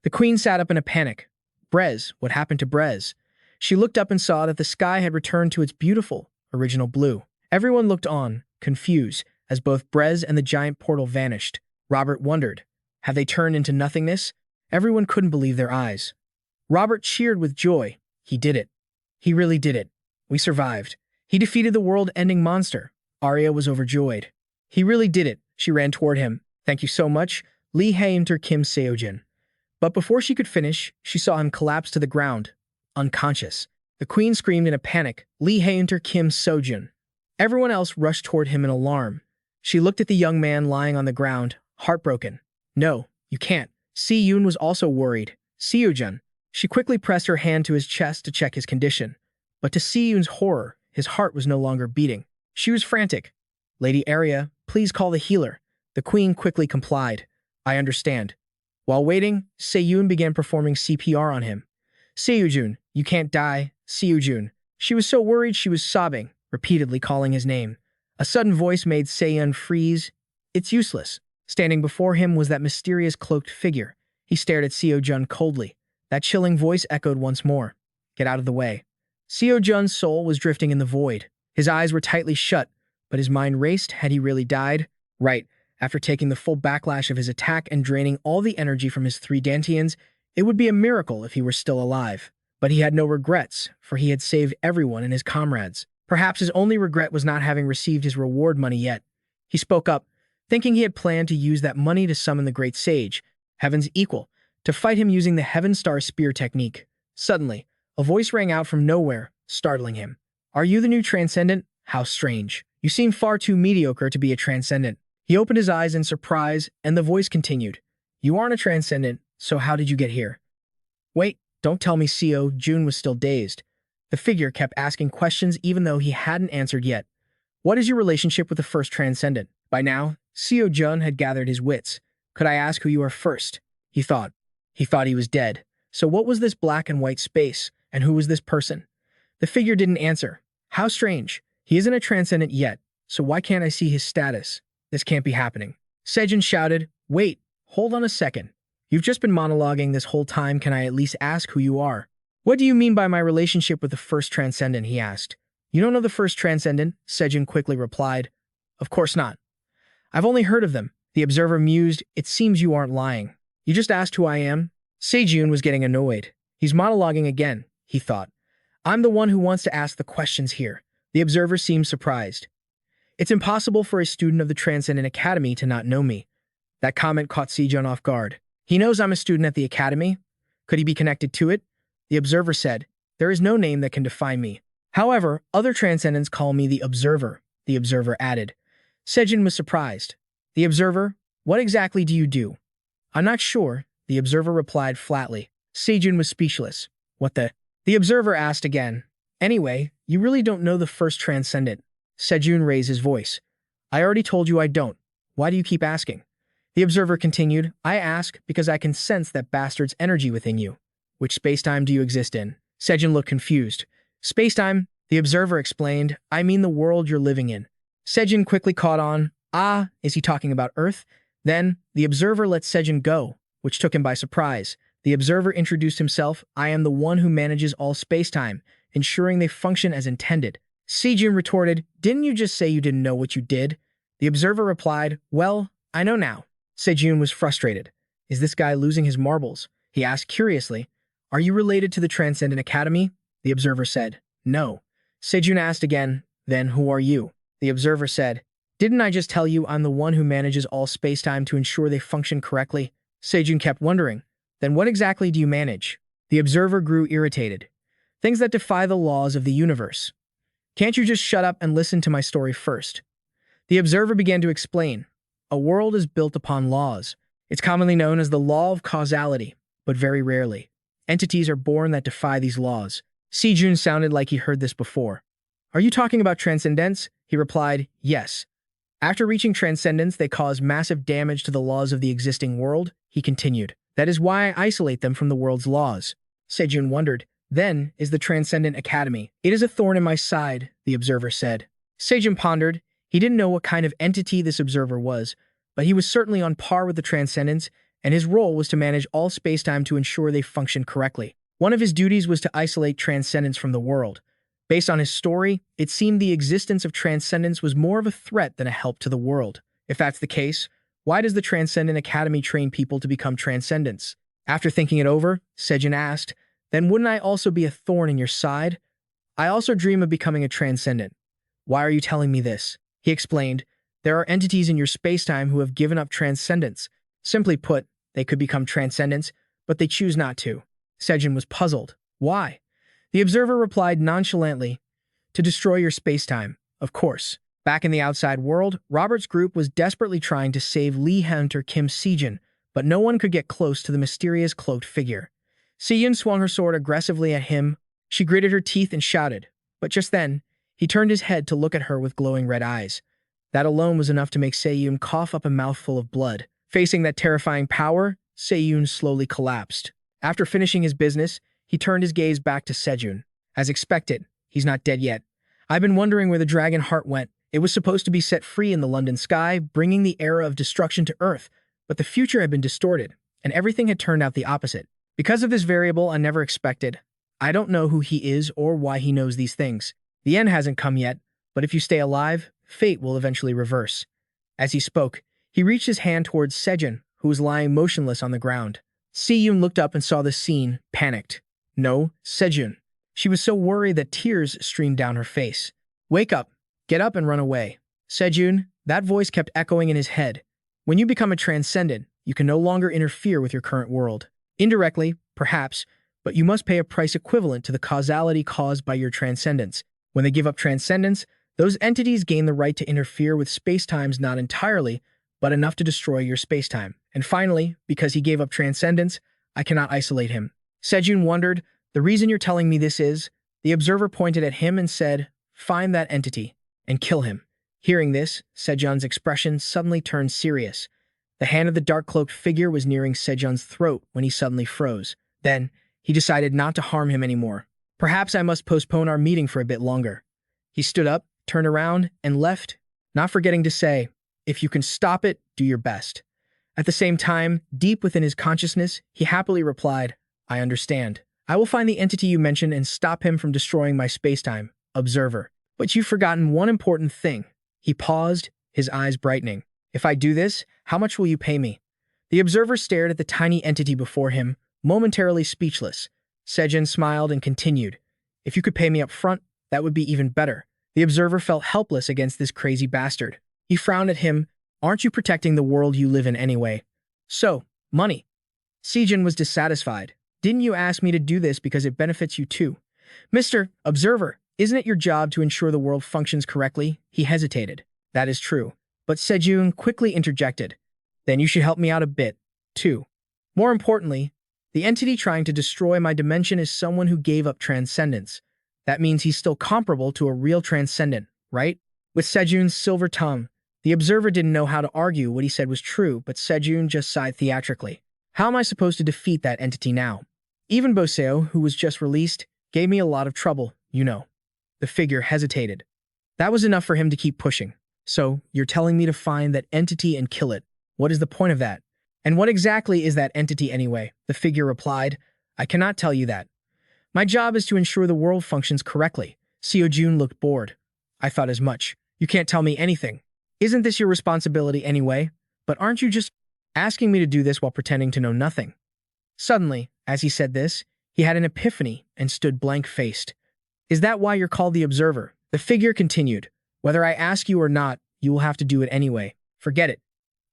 The queen sat up in a panic. Brez, what happened to Brez? She looked up and saw that the sky had returned to its beautiful, original blue. Everyone looked on, confused, as both Brez and the giant portal vanished. Robert wondered, have they turned into nothingness? Everyone couldn't believe their eyes. Robert cheered with joy. He did it. He really did it. We survived. He defeated the world-ending monster. Arya was overjoyed. He really did it. She ran toward him. Thank you so much. Lee Hae enter Kim Seojun. But before she could finish, she saw him collapse to the ground, unconscious. The queen screamed in a panic. Lee Hae enter Kim Seojun. Everyone else rushed toward him in alarm. She looked at the young man lying on the ground, heartbroken. No, you can't. Si-yoon was also worried. Seojun. She quickly pressed her hand to his chest to check his condition. But to Si-yoon's horror, his heart was no longer beating. She was frantic. Lady Arya, please call the healer. The queen quickly complied. I understand. While waiting, Se-yoon began performing CPR on him. Seojun, you can't die. Seojun. She was so worried she was sobbing, repeatedly calling his name. A sudden voice made Se-yoon freeze. It's useless. Standing before him was that mysterious cloaked figure. He stared at Seojun coldly. That chilling voice echoed once more. Get out of the way. Seojun's soul was drifting in the void. His eyes were tightly shut, but his mind raced. Had he really died? Right. After taking the full backlash of his attack and draining all the energy from his 3 dantians, it would be a miracle if he were still alive. But he had no regrets, for he had saved everyone and his comrades. Perhaps his only regret was not having received his reward money yet. He spoke up, thinking he had planned to use that money to summon the great sage, Heaven's equal, to fight him using the Heaven Star Spear technique. Suddenly, a voice rang out from nowhere, startling him. Are you the new Transcendent? How strange. You seem far too mediocre to be a Transcendent. He opened his eyes in surprise, and the voice continued. You aren't a Transcendent, so how did you get here? Wait, don't tell me Seojun was still dazed. The figure kept asking questions even though he hadn't answered yet. What is your relationship with the first Transcendent? By now, Seojun had gathered his wits. Could I ask who you are first? He thought. He thought he was dead. So what was this black and white space, and who was this person? The figure didn't answer. How strange. He isn't a Transcendent yet, so why can't I see his status? This can't be happening. Seojun shouted, Wait, hold on a second. You've just been monologuing this whole time. Can I at least ask who you are? What do you mean by my relationship with the first Transcendent? He asked. You don't know the first Transcendent? Seojun quickly replied. Of course not. I've only heard of them. The observer mused. It seems you aren't lying. You just asked who I am? Seojun was getting annoyed. He's monologuing again, he thought. I'm the one who wants to ask the questions here. The observer seemed surprised. It's impossible for a student of the Transcendent Academy to not know me. That comment caught Seojun off guard. He knows I'm a student at the Academy? Could he be connected to it? The observer said, There is no name that can define me. However, other Transcendents call me the Observer, the observer added. Seojun was surprised. The observer? What exactly do you do? I'm not sure, the observer replied flatly. Seojun was speechless. What the? The observer asked again. Anyway, you really don't know the first Transcendent. Seojun raised his voice. I already told you I don't. Why do you keep asking? The observer continued, I ask because I can sense that bastard's energy within you. Which spacetime do you exist in? Seojun looked confused. Spacetime, the observer explained, I mean the world you're living in. Seojun quickly caught on. Ah, is he talking about Earth? Then, the observer let Seojun go, which took him by surprise. The observer introduced himself. I am the one who manages all spacetime, ensuring they function as intended. Seojun retorted, Didn't you just say you didn't know what you did? The observer replied, Well, I know now. Seojun was frustrated. Is this guy losing his marbles? He asked curiously. Are you related to the Transcendent Academy? The observer said, No. Seojun asked again, Then who are you? The observer said, Didn't I just tell you I'm the one who manages all spacetime to ensure they function correctly? Seojun kept wondering, Then what exactly do you manage? The observer grew irritated. Things that defy the laws of the universe. Can't you just shut up and listen to my story first? The observer began to explain. A world is built upon laws. It's commonly known as the law of causality, but very rarely. Entities are born that defy these laws. Seojun sounded like he heard this before. Are you talking about transcendence? He replied, yes. After reaching transcendence, they cause massive damage to the laws of the existing world, he continued. That is why I isolate them from the world's laws. Seojun wondered. Then is the Transcendent Academy. It is a thorn in my side, the observer said. Seojun pondered. He didn't know what kind of entity this observer was, but he was certainly on par with the Transcendents, and his role was to manage all spacetime to ensure they functioned correctly. One of his duties was to isolate Transcendence from the world. Based on his story, it seemed the existence of Transcendence was more of a threat than a help to the world. If that's the case, why does the Transcendent Academy train people to become Transcendents? After thinking it over, Seojun asked, then wouldn't I also be a thorn in your side? I also dream of becoming a Transcendent. Why are you telling me this? He explained, there are entities in your spacetime who have given up Transcendence. Simply put, they could become Transcendents, but they choose not to. Seojun was puzzled. Why? The observer replied nonchalantly, to destroy your spacetime, of course. Back in the outside world, Robert's group was desperately trying to save Lee Hunter Kim Seojun, but no one could get close to the mysterious cloaked figure. Seojun swung her sword aggressively at him. She gritted her teeth and shouted, but just then, he turned his head to look at her with glowing red eyes. That alone was enough to make Seojun cough up a mouthful of blood. Facing that terrifying power, Seojun slowly collapsed. After finishing his business, he turned his gaze back to Seojun. As expected, he's not dead yet. I've been wondering where the dragon heart went. It was supposed to be set free in the London sky, bringing the era of destruction to Earth, but the future had been distorted, and everything had turned out the opposite. Because of this variable I never expected, I don't know who he is or why he knows these things. The end hasn't come yet, but if you stay alive, fate will eventually reverse. As he spoke, he reached his hand towards Seojun, who was lying motionless on the ground. Seojun looked up and saw the scene, panicked. No, Seojun. She was so worried that tears streamed down her face. Wake up, get up and run away. Seojun, that voice kept echoing in his head. When you become a Transcendent, you can no longer interfere with your current world. Indirectly, perhaps, but you must pay a price equivalent to the causality caused by your Transcendence. When they give up Transcendence, those entities gain the right to interfere with spacetimes not entirely, but enough to destroy your spacetime. And finally, because he gave up Transcendence, I cannot isolate him. Seojun wondered, the reason you're telling me this is, the observer pointed at him and said, find that entity, and kill him. Hearing this, Seojun's expression suddenly turned serious. The hand of the dark-cloaked figure was nearing Seojun's throat when he suddenly froze. Then, he decided not to harm him anymore. Perhaps I must postpone our meeting for a bit longer. He stood up, turned around, and left, not forgetting to say, if you can stop it, do your best. At the same time, deep within his consciousness, he happily replied, I understand. I will find the entity you mentioned and stop him from destroying my spacetime, observer. But you've forgotten one important thing. He paused, his eyes brightening. If I do this, how much will you pay me? The observer stared at the tiny entity before him, momentarily speechless. Seojun smiled and continued. If you could pay me up front, that would be even better. The observer felt helpless against this crazy bastard. He frowned at him. Aren't you protecting the world you live in anyway? So, money. Seojun was dissatisfied. Didn't you ask me to do this because it benefits you too? Mr. Observer, isn't it your job to ensure the world functions correctly? He hesitated. That is true. But Seojun quickly interjected. Then you should help me out a bit, too. More importantly, the entity trying to destroy my dimension is someone who gave up Transcendence. That means he's still comparable to a real Transcendent, right? With Seojun's silver tongue, the observer didn't know how to argue what he said was true, but Seojun just sighed theatrically. How am I supposed to defeat that entity now? Even Boseo, who was just released, gave me a lot of trouble, you know. The figure hesitated. That was enough for him to keep pushing. So, you're telling me to find that entity and kill it. What is the point of that? And what exactly is that entity anyway? The figure replied, I cannot tell you that. My job is to ensure the world functions correctly. Seojun looked bored. I thought as much. You can't tell me anything. Isn't this your responsibility anyway? But aren't you just asking me to do this while pretending to know nothing? Suddenly, as he said this, he had an epiphany and stood blank-faced. Is that why you're called the Observer? The figure continued. Whether I ask you or not, you will have to do it anyway. Forget it.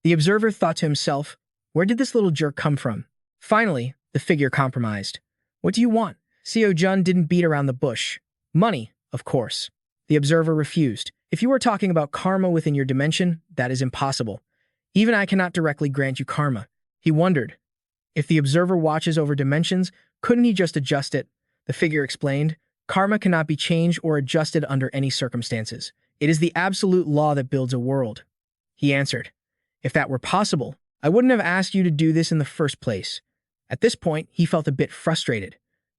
The observer thought to himself, where did this little jerk come from? Finally, the figure compromised. What do you want? Seojun didn't beat around the bush. Money, of course. The observer refused. If you are talking about karma within your dimension, that is impossible. Even I cannot directly grant you karma. He wondered. If the observer watches over dimensions, couldn't he just adjust it? The figure explained. Karma cannot be changed or adjusted under any circumstances. It is the absolute law that builds a world. He answered. If that were possible, I wouldn't have asked you to do this in the first place. At this point, he felt a bit frustrated.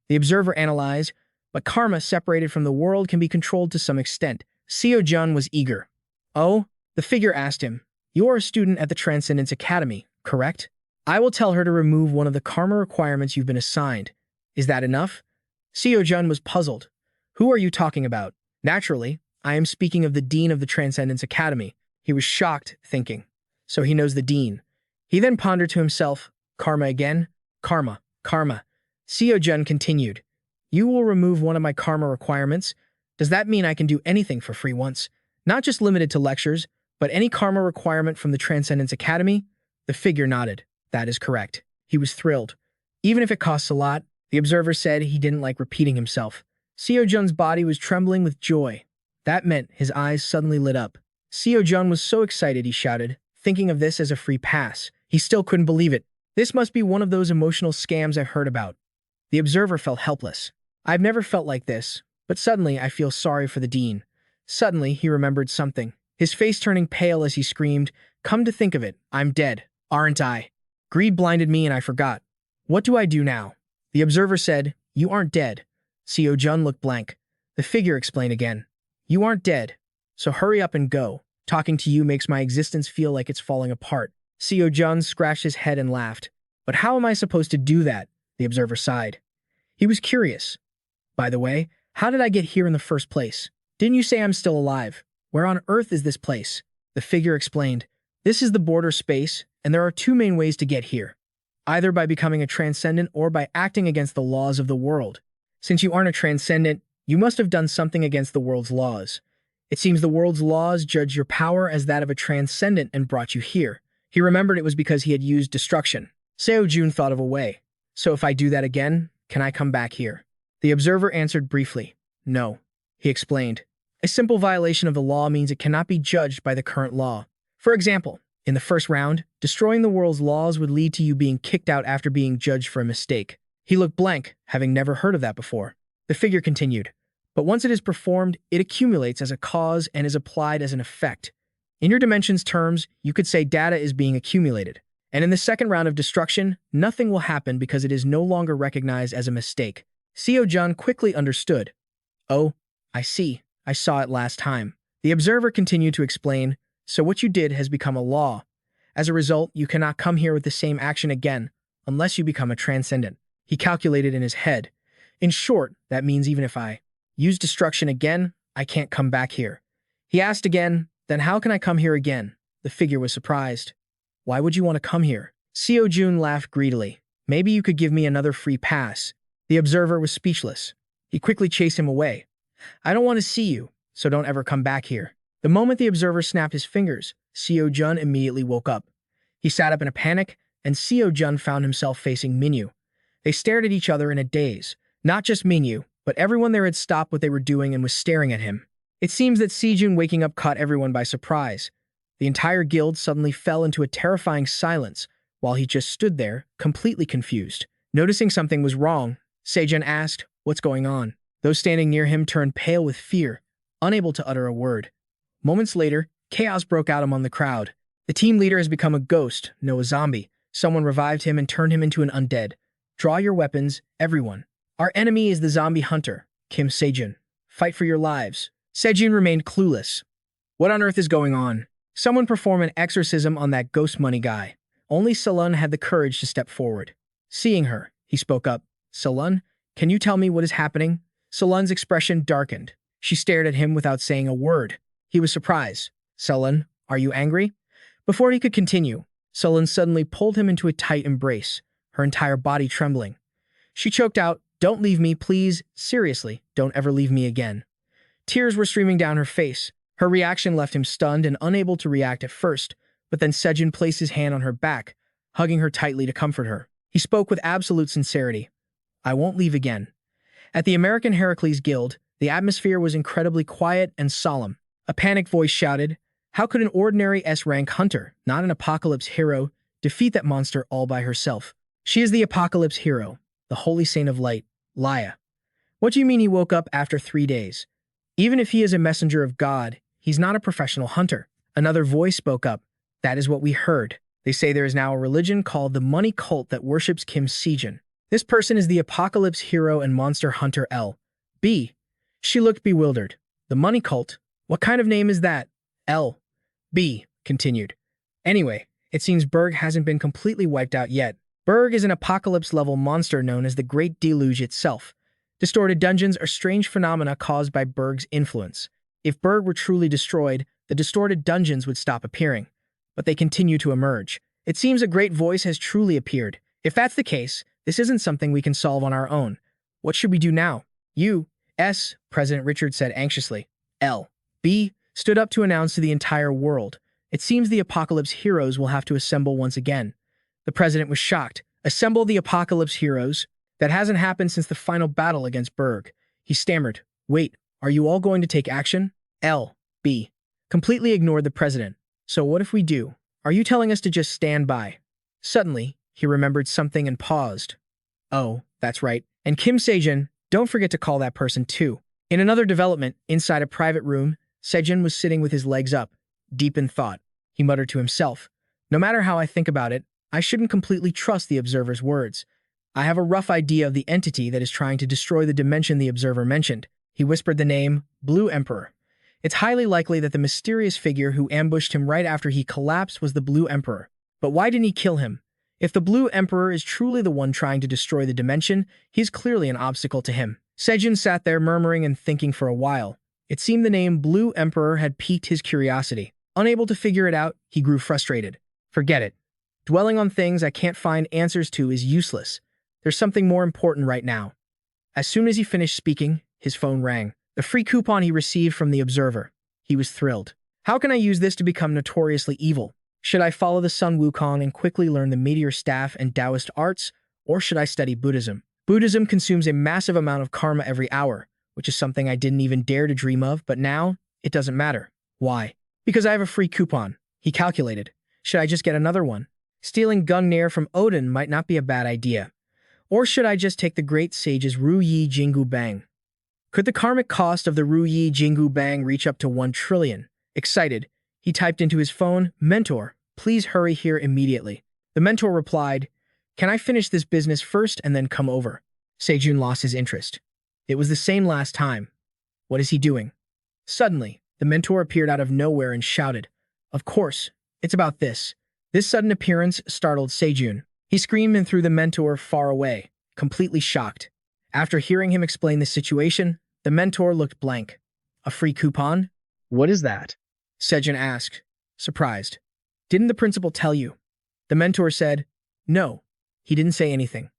The observer analyzed, but karma separated from the world can be controlled to some extent. Seojun was eager. Oh, the figure asked him. You are a student at the Transcendent Academy, correct? I will tell her to remove one of the karma requirements you've been assigned. Is that enough? Seojun was puzzled. Who are you talking about? Naturally, I am speaking of the dean of the Transcendence Academy. He was shocked, thinking. So he knows the dean. He then pondered to himself, karma again? Karma, karma. Seojun continued. You will remove one of my karma requirements? Does that mean I can do anything for free once? Not just limited to lectures, but any karma requirement from the Transcendence Academy? The figure nodded. That is correct. He was thrilled. Even if it costs a lot, the observer said he didn't like repeating himself. Seojun's body was trembling with joy. That meant his eyes suddenly lit up. Seojun was so excited he shouted, thinking of this as a free pass. He still couldn't believe it. This must be one of those emotional scams I've heard about. The observer felt helpless. I've never felt like this, but suddenly I feel sorry for the dean. Suddenly he remembered something, his face turning pale as he screamed, Come to think of it, I'm dead, aren't I? Greed blinded me and I forgot. What do I do now? The observer said, You aren't dead. Seojun looked blank. The figure explained again. You aren't dead, so hurry up and go. Talking to you makes my existence feel like it's falling apart. Seojun scratched his head and laughed. But how am I supposed to do that? The observer sighed. He was curious. By the way, how did I get here in the first place? Didn't you say I'm still alive? Where on earth is this place? The figure explained. This is the border space, and there are two main ways to get here. Either by becoming a transcendent or by acting against the laws of the world. Since you aren't a transcendent, you must have done something against the world's laws. It seems the world's laws judge your power as that of a transcendent and brought you here. He remembered it was because he had used destruction. Seojun thought of a way. So if I do that again, can I come back here? The observer answered briefly. No, he explained. A simple violation of the law means it cannot be judged by the current law. For example, in the first round, destroying the world's laws would lead to you being kicked out after being judged for a mistake. He looked blank, having never heard of that before. The figure continued. But once it is performed, it accumulates as a cause and is applied as an effect. In your dimension's terms, you could say data is being accumulated. And in the second round of destruction, nothing will happen because it is no longer recognized as a mistake. Seojun quickly understood. Oh, I see. I saw it last time. The observer continued to explain, so what you did has become a law. As a result, you cannot come here with the same action again, unless you become a transcendent. He calculated in his head. In short, that means even if I use destruction again, I can't come back here. He asked again, then how can I come here again? The figure was surprised. Why would you want to come here? Seojun laughed greedily. Maybe you could give me another free pass. The observer was speechless. He quickly chased him away. I don't want to see you, so don't ever come back here. The moment the observer snapped his fingers, Seojun immediately woke up. He sat up in a panic, and Seojun found himself facing Minyu. They stared at each other in a daze. Not just Minyu, but everyone there had stopped what they were doing and was staring at him. It seems that Seojun waking up caught everyone by surprise. The entire guild suddenly fell into a terrifying silence, while he just stood there, completely confused. Noticing something was wrong, Seojun asked, What's going on? Those standing near him turned pale with fear, unable to utter a word. Moments later, chaos broke out among the crowd. The team leader has become a ghost, no a zombie. Someone revived him and turned him into an undead. Draw your weapons, everyone. Our enemy is the zombie hunter, Kim Seojun. Fight for your lives. Seojun remained clueless. What on earth is going on? Someone perform an exorcism on that ghost money guy. Only Salun had the courage to step forward. Seeing her, he spoke up. Salun, can you tell me what is happening? Salun's expression darkened. She stared at him without saying a word. He was surprised. Salun, are you angry? Before he could continue, Salun suddenly pulled him into a tight embrace, her entire body trembling. She choked out, Don't leave me, please. Seriously, don't ever leave me again. Tears were streaming down her face. Her reaction left him stunned and unable to react at first, but then Seojun placed his hand on her back, hugging her tightly to comfort her. He spoke with absolute sincerity. I won't leave again. At the American Heracles Guild, the atmosphere was incredibly quiet and solemn. A panicked voice shouted, "How could an ordinary S-rank hunter, not an apocalypse hero, defeat that monster all by herself? She is the apocalypse hero, the holy saint of light, Laya. What do you mean he woke up after 3 days? Even if he is a messenger of God, he's not a professional hunter." Another voice spoke up. "That is what we heard. They say there is now a religion called the money cult that worships Kim Seojun. This person is the apocalypse hero and monster hunter L.B." She looked bewildered. "The money cult? What kind of name is that?" L.B. continued. "Anyway, it seems Berg hasn't been completely wiped out yet. Berg is an apocalypse-level monster known as the Great Deluge itself. Distorted dungeons are strange phenomena caused by Berg's influence. If Berg were truly destroyed, the distorted dungeons would stop appearing. But they continue to emerge. It seems a great voice has truly appeared. If that's the case, this isn't something we can solve on our own. What should we do now?" U.S. President Richard said anxiously. L.B. stood up to announce to the entire world. "It seems the apocalypse heroes will have to assemble once again." The president was shocked. "Assemble the apocalypse heroes? That hasn't happened since the final battle against Berg." He stammered. "Wait, are you all going to take action?" L.B. completely ignored the president. "So what if we do? Are you telling us to just stand by?" Suddenly, he remembered something and paused. "Oh, that's right. And Kim Seojun, don't forget to call that person too." In another development, inside a private room, Seojun was sitting with his legs up, deep in thought. He muttered to himself, "No matter how I think about it, I shouldn't completely trust the observer's words. I have a rough idea of the entity that is trying to destroy the dimension the observer mentioned." He whispered the name, Blue Emperor. It's highly likely that the mysterious figure who ambushed him right after he collapsed was the Blue Emperor. But why didn't he kill him? If the Blue Emperor is truly the one trying to destroy the dimension, he's clearly an obstacle to him. Seojun sat there murmuring and thinking for a while. It seemed the name Blue Emperor had piqued his curiosity. Unable to figure it out, he grew frustrated. Forget it. Dwelling on things I can't find answers to is useless. There's something more important right now. As soon as he finished speaking, his phone rang. The free coupon he received from the observer. He was thrilled. How can I use this to become notoriously evil? Should I follow the Sun Wukong and quickly learn the meteor staff and Taoist arts, or should I study Buddhism? Buddhism consumes a massive amount of karma every hour, which is something I didn't even dare to dream of, but now, it doesn't matter. Why? Because I have a free coupon. He calculated. Should I just get another one? Stealing Gungnir from Odin might not be a bad idea. Or should I just take the great sage's Ru Yi Jingu Bang? Could the karmic cost of the Ru Yi Jingu Bang reach up to 1 trillion? Excited, he typed into his phone, "Mentor, please hurry here immediately." The mentor replied, "Can I finish this business first and then come over?" Seojun lost his interest. It was the same last time. What is he doing? Suddenly, the mentor appeared out of nowhere and shouted, "Of course, it's about this." This sudden appearance startled Seojun. He screamed and threw the mentor far away, completely shocked. After hearing him explain the situation, the mentor looked blank. "A free coupon? What is that?" Seojun asked, surprised. "Didn't the principal tell you?" The mentor said, "No, he didn't say anything."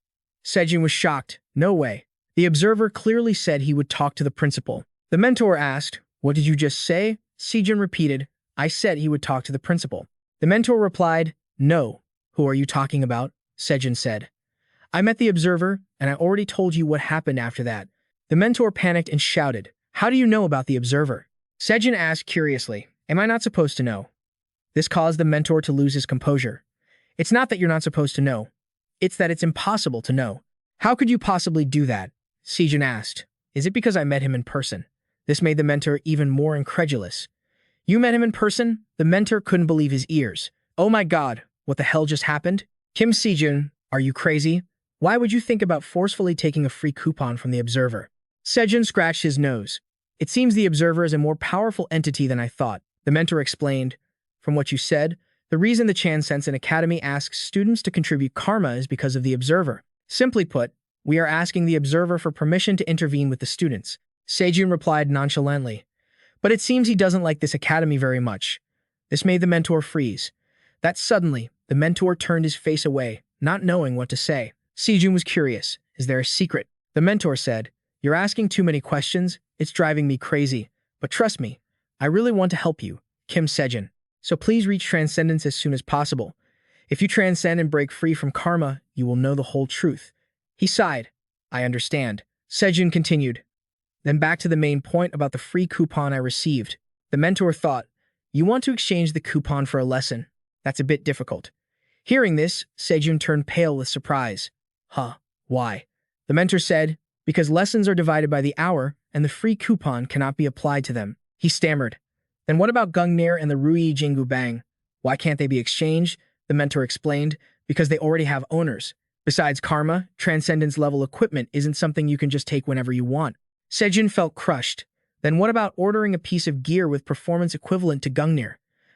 Seojun was shocked. "No way. The observer clearly said he would talk to the principal." The mentor asked, "What did you just say?" Seojun repeated, "I said he would talk to the principal." The mentor replied, "No. Who are you talking about?" Seojun said, "I met the observer, and I already told you what happened after that." The mentor panicked and shouted, "How do you know about the observer?" Seojun asked curiously, "Am I not supposed to know?" This caused the mentor to lose his composure. "It's not that you're not supposed to know. It's that it's impossible to know." "How could you possibly do that?" Seojun asked. "Is it because I met him in person?" This made the mentor even more incredulous. "You met him in person?" The mentor couldn't believe his ears. "Oh my god, what the hell just happened? Kim Seojun, are you crazy? Why would you think about forcefully taking a free coupon from the observer?" Seojun scratched his nose. "It seems the observer is a more powerful entity than I thought." The mentor explained, "From what you said, the reason the Transcendent Academy asks students to contribute karma is because of the observer. Simply put, we are asking the observer for permission to intervene with the students." Seojun replied nonchalantly, "But it seems he doesn't like this academy very much." This made the mentor freeze. That suddenly, the mentor turned his face away, not knowing what to say. Seojun was curious. "Is there a secret?" The mentor said, "You're asking too many questions. It's driving me crazy. But trust me, I really want to help you, Kim Seojun. So please reach transcendence as soon as possible. If you transcend and break free from karma, you will know the whole truth." He sighed. I understand. Seojun continued. Then back to the main point about the free coupon I received. The mentor thought, you want to exchange the coupon for a lesson. That's a bit difficult. Hearing this, Seojun turned pale with surprise. Huh, why? The mentor said, because lessons are divided by the hour and the free coupon cannot be applied to them. He stammered. Then what about Gungnir and the Rui Jingu Bang? Why can't they be exchanged? The mentor explained, because they already have owners. Besides karma, transcendence level equipment isn't something you can just take whenever you want. Seojun felt crushed. Then what about ordering a piece of gear with performance equivalent to Gungnir?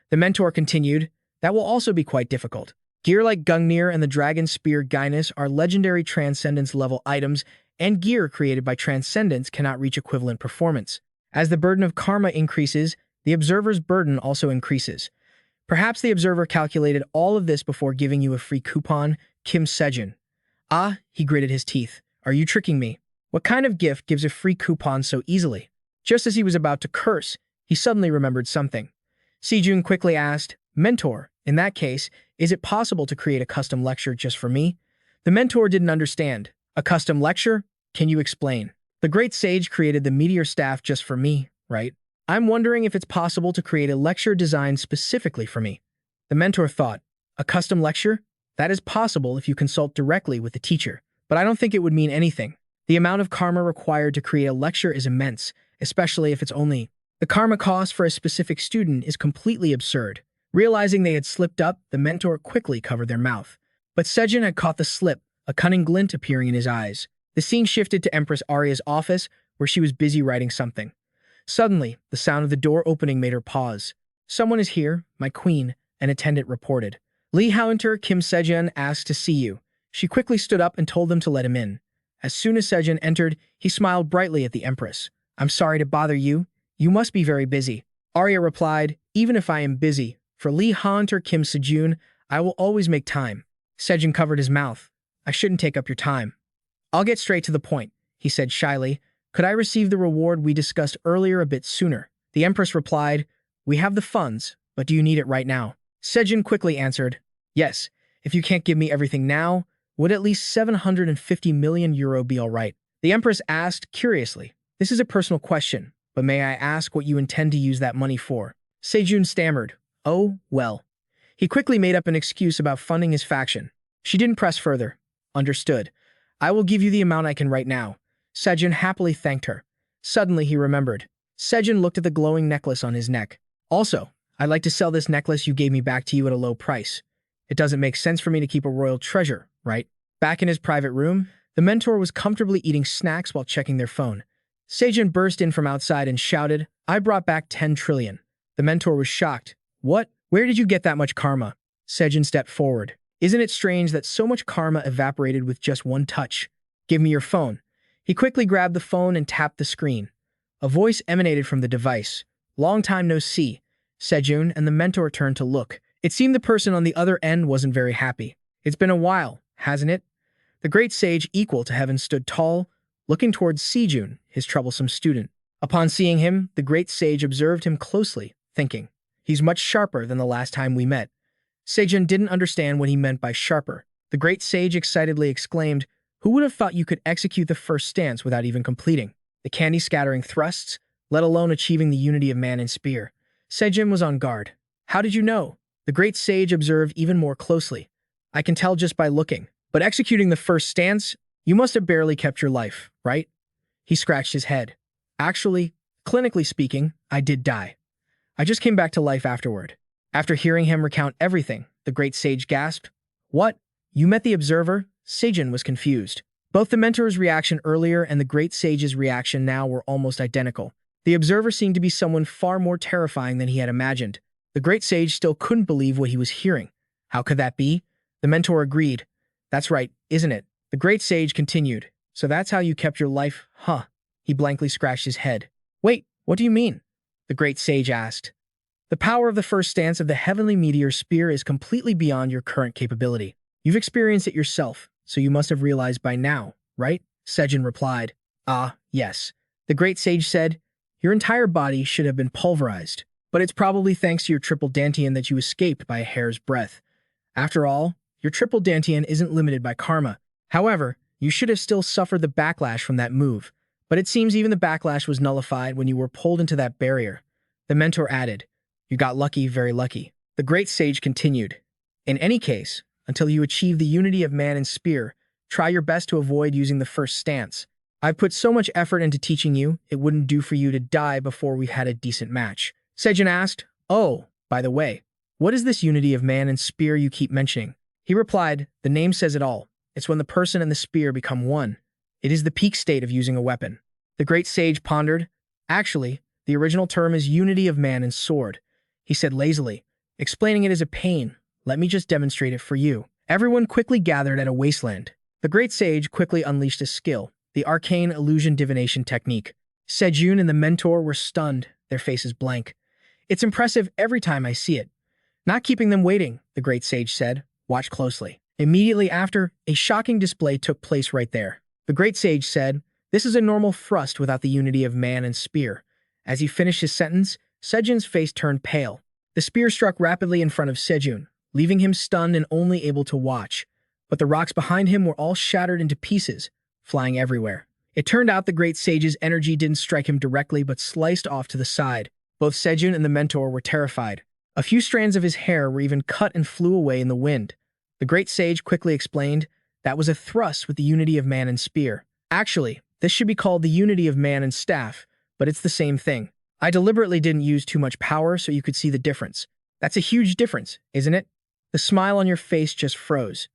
The mentor continued, that will also be quite difficult. Gear like Gungnir and the Dragon Spear Guinness are legendary transcendence level items, and gear created by transcendence cannot reach equivalent performance. As the burden of karma increases, the observer's burden also increases. Perhaps the observer calculated all of this before giving you a free coupon, Kim Seojun. Ah, he gritted his teeth. Are you tricking me? What kind of gift gives a free coupon so easily? Just as he was about to curse, he suddenly remembered something. Seojun quickly asked, Mentor, in that case, is it possible to create a custom lecture just for me? The mentor didn't understand. A custom lecture? Can you explain? The great sage created the meteor staff just for me, right? I'm wondering if it's possible to create a lecture designed specifically for me. The mentor thought, a custom lecture? That is possible if you consult directly with the teacher, but I don't think it would mean anything. The amount of karma required to create a lecture is immense, especially if it's only. The karma cost for a specific student is completely absurd. Realizing they had slipped up, the mentor quickly covered their mouth. But Seojun had caught the slip, a cunning glint appearing in his eyes. The scene shifted to Empress Arya's office, where she was busy writing something. Suddenly, the sound of the door opening made her pause. Someone is here, my queen, an attendant reported. Lee Haunter Kim Seojun asked to see you. She quickly stood up and told them to let him in. As soon as Seojun entered, he smiled brightly at the Empress. I'm sorry to bother you. You must be very busy. Arya replied, even if I am busy, for Lee Haunter Kim Seojun, I will always make time. Seojun covered his mouth. I shouldn't take up your time. I'll get straight to the point, he said shyly. Could I receive the reward we discussed earlier a bit sooner? The Empress replied, we have the funds, but do you need it right now? Seojun quickly answered, yes, if you can't give me everything now, would at least 750 million euro be all right? The Empress asked curiously, this is a personal question, but may I ask what you intend to use that money for? Seojun stammered, oh, well. He quickly made up an excuse about funding his faction. She didn't press further. Understood. I will give you the amount I can right now. Seojun happily thanked her. Suddenly he remembered. Seojun looked at the glowing necklace on his neck. Also, I'd like to sell this necklace you gave me back to you at a low price. It doesn't make sense for me to keep a royal treasure, right? Back in his private room, the mentor was comfortably eating snacks while checking their phone. Seojun burst in from outside and shouted, I brought back 10 trillion. The mentor was shocked. What? Where did you get that much karma? Seojun stepped forward. Isn't it strange that so much karma evaporated with just one touch? Give me your phone. He quickly grabbed the phone and tapped the screen. A voice emanated from the device. Long time no see. Seojun and the mentor turned to look. It seemed the person on the other end wasn't very happy. It's been a while, hasn't it? The great sage equal to heaven stood tall, looking towards Seojun, his troublesome student. Upon seeing him, the great sage observed him closely, thinking, he's much sharper than the last time we met. Seojun didn't understand what he meant by sharper. The great sage excitedly exclaimed, who would have thought you could execute the first stance without even completing the candy-scattering thrusts, let alone achieving the unity of man and spear? Seojun was on guard. How did you know? The great sage observed even more closely. I can tell just by looking. But executing the first stance, you must have barely kept your life, right? He scratched his head. Actually, clinically speaking, I did die. I just came back to life afterward. After hearing him recount everything, the great sage gasped. What? You met the observer? Seojun was confused. Both the mentor's reaction earlier and the great sage's reaction now were almost identical. The observer seemed to be someone far more terrifying than he had imagined. The great sage still couldn't believe what he was hearing. How could that be? The mentor agreed. That's right, isn't it? The great sage continued. So that's how you kept your life, huh? He blankly scratched his head. Wait, what do you mean? The great sage asked. The power of the first stance of the heavenly meteor spear is completely beyond your current capability. You've experienced it yourself, so you must have realized by now, right? Seojun replied. Ah, yes. The great sage said, your entire body should have been pulverized, but it's probably thanks to your triple dantian that you escaped by a hair's breadth. After all, your triple dantian isn't limited by karma. However, You should have still suffered the backlash from that move, but it seems even the backlash was nullified when you were pulled into that barrier. The mentor added, "You got lucky, very lucky." The great sage continued, "In any case, until you achieve the unity of man and spear, try your best to avoid using the first stance. I've put so much effort into teaching you, it wouldn't do for you to die before we had a decent match." Seojun asked, "Oh, by the way, what is this unity of man and spear you keep mentioning?" He replied, "The name says it all. It's when the person and the spear become one. It is the peak state of using a weapon." The great sage pondered. "Actually, the original term is unity of man and sword," he said lazily, explaining it as a pain. "Let me just demonstrate it for you." Everyone quickly gathered at a wasteland. The great sage quickly unleashed his skill, the arcane illusion divination technique. Seojun and the mentor were stunned, their faces blank. "It's impressive every time I see it." "Not keeping them waiting," the great sage said. "Watch closely." Immediately after, a shocking display took place right there. The great sage said, "This is a normal thrust without the unity of man and spear." As he finished his sentence, Seojun's face turned pale. The spear struck rapidly in front of Seojun, leaving him stunned and only able to watch. But the rocks behind him were all shattered into pieces, flying everywhere. It turned out the great sage's energy didn't strike him directly but sliced off to the side. Both Seojun and the mentor were terrified. A few strands of his hair were even cut and flew away in the wind. The great sage quickly explained, "That was a thrust with the unity of man and spear. Actually, this should be called the unity of man and staff, but it's the same thing. I deliberately didn't use too much power so you could see the difference. That's a huge difference, isn't it?" The smile on your face just froze.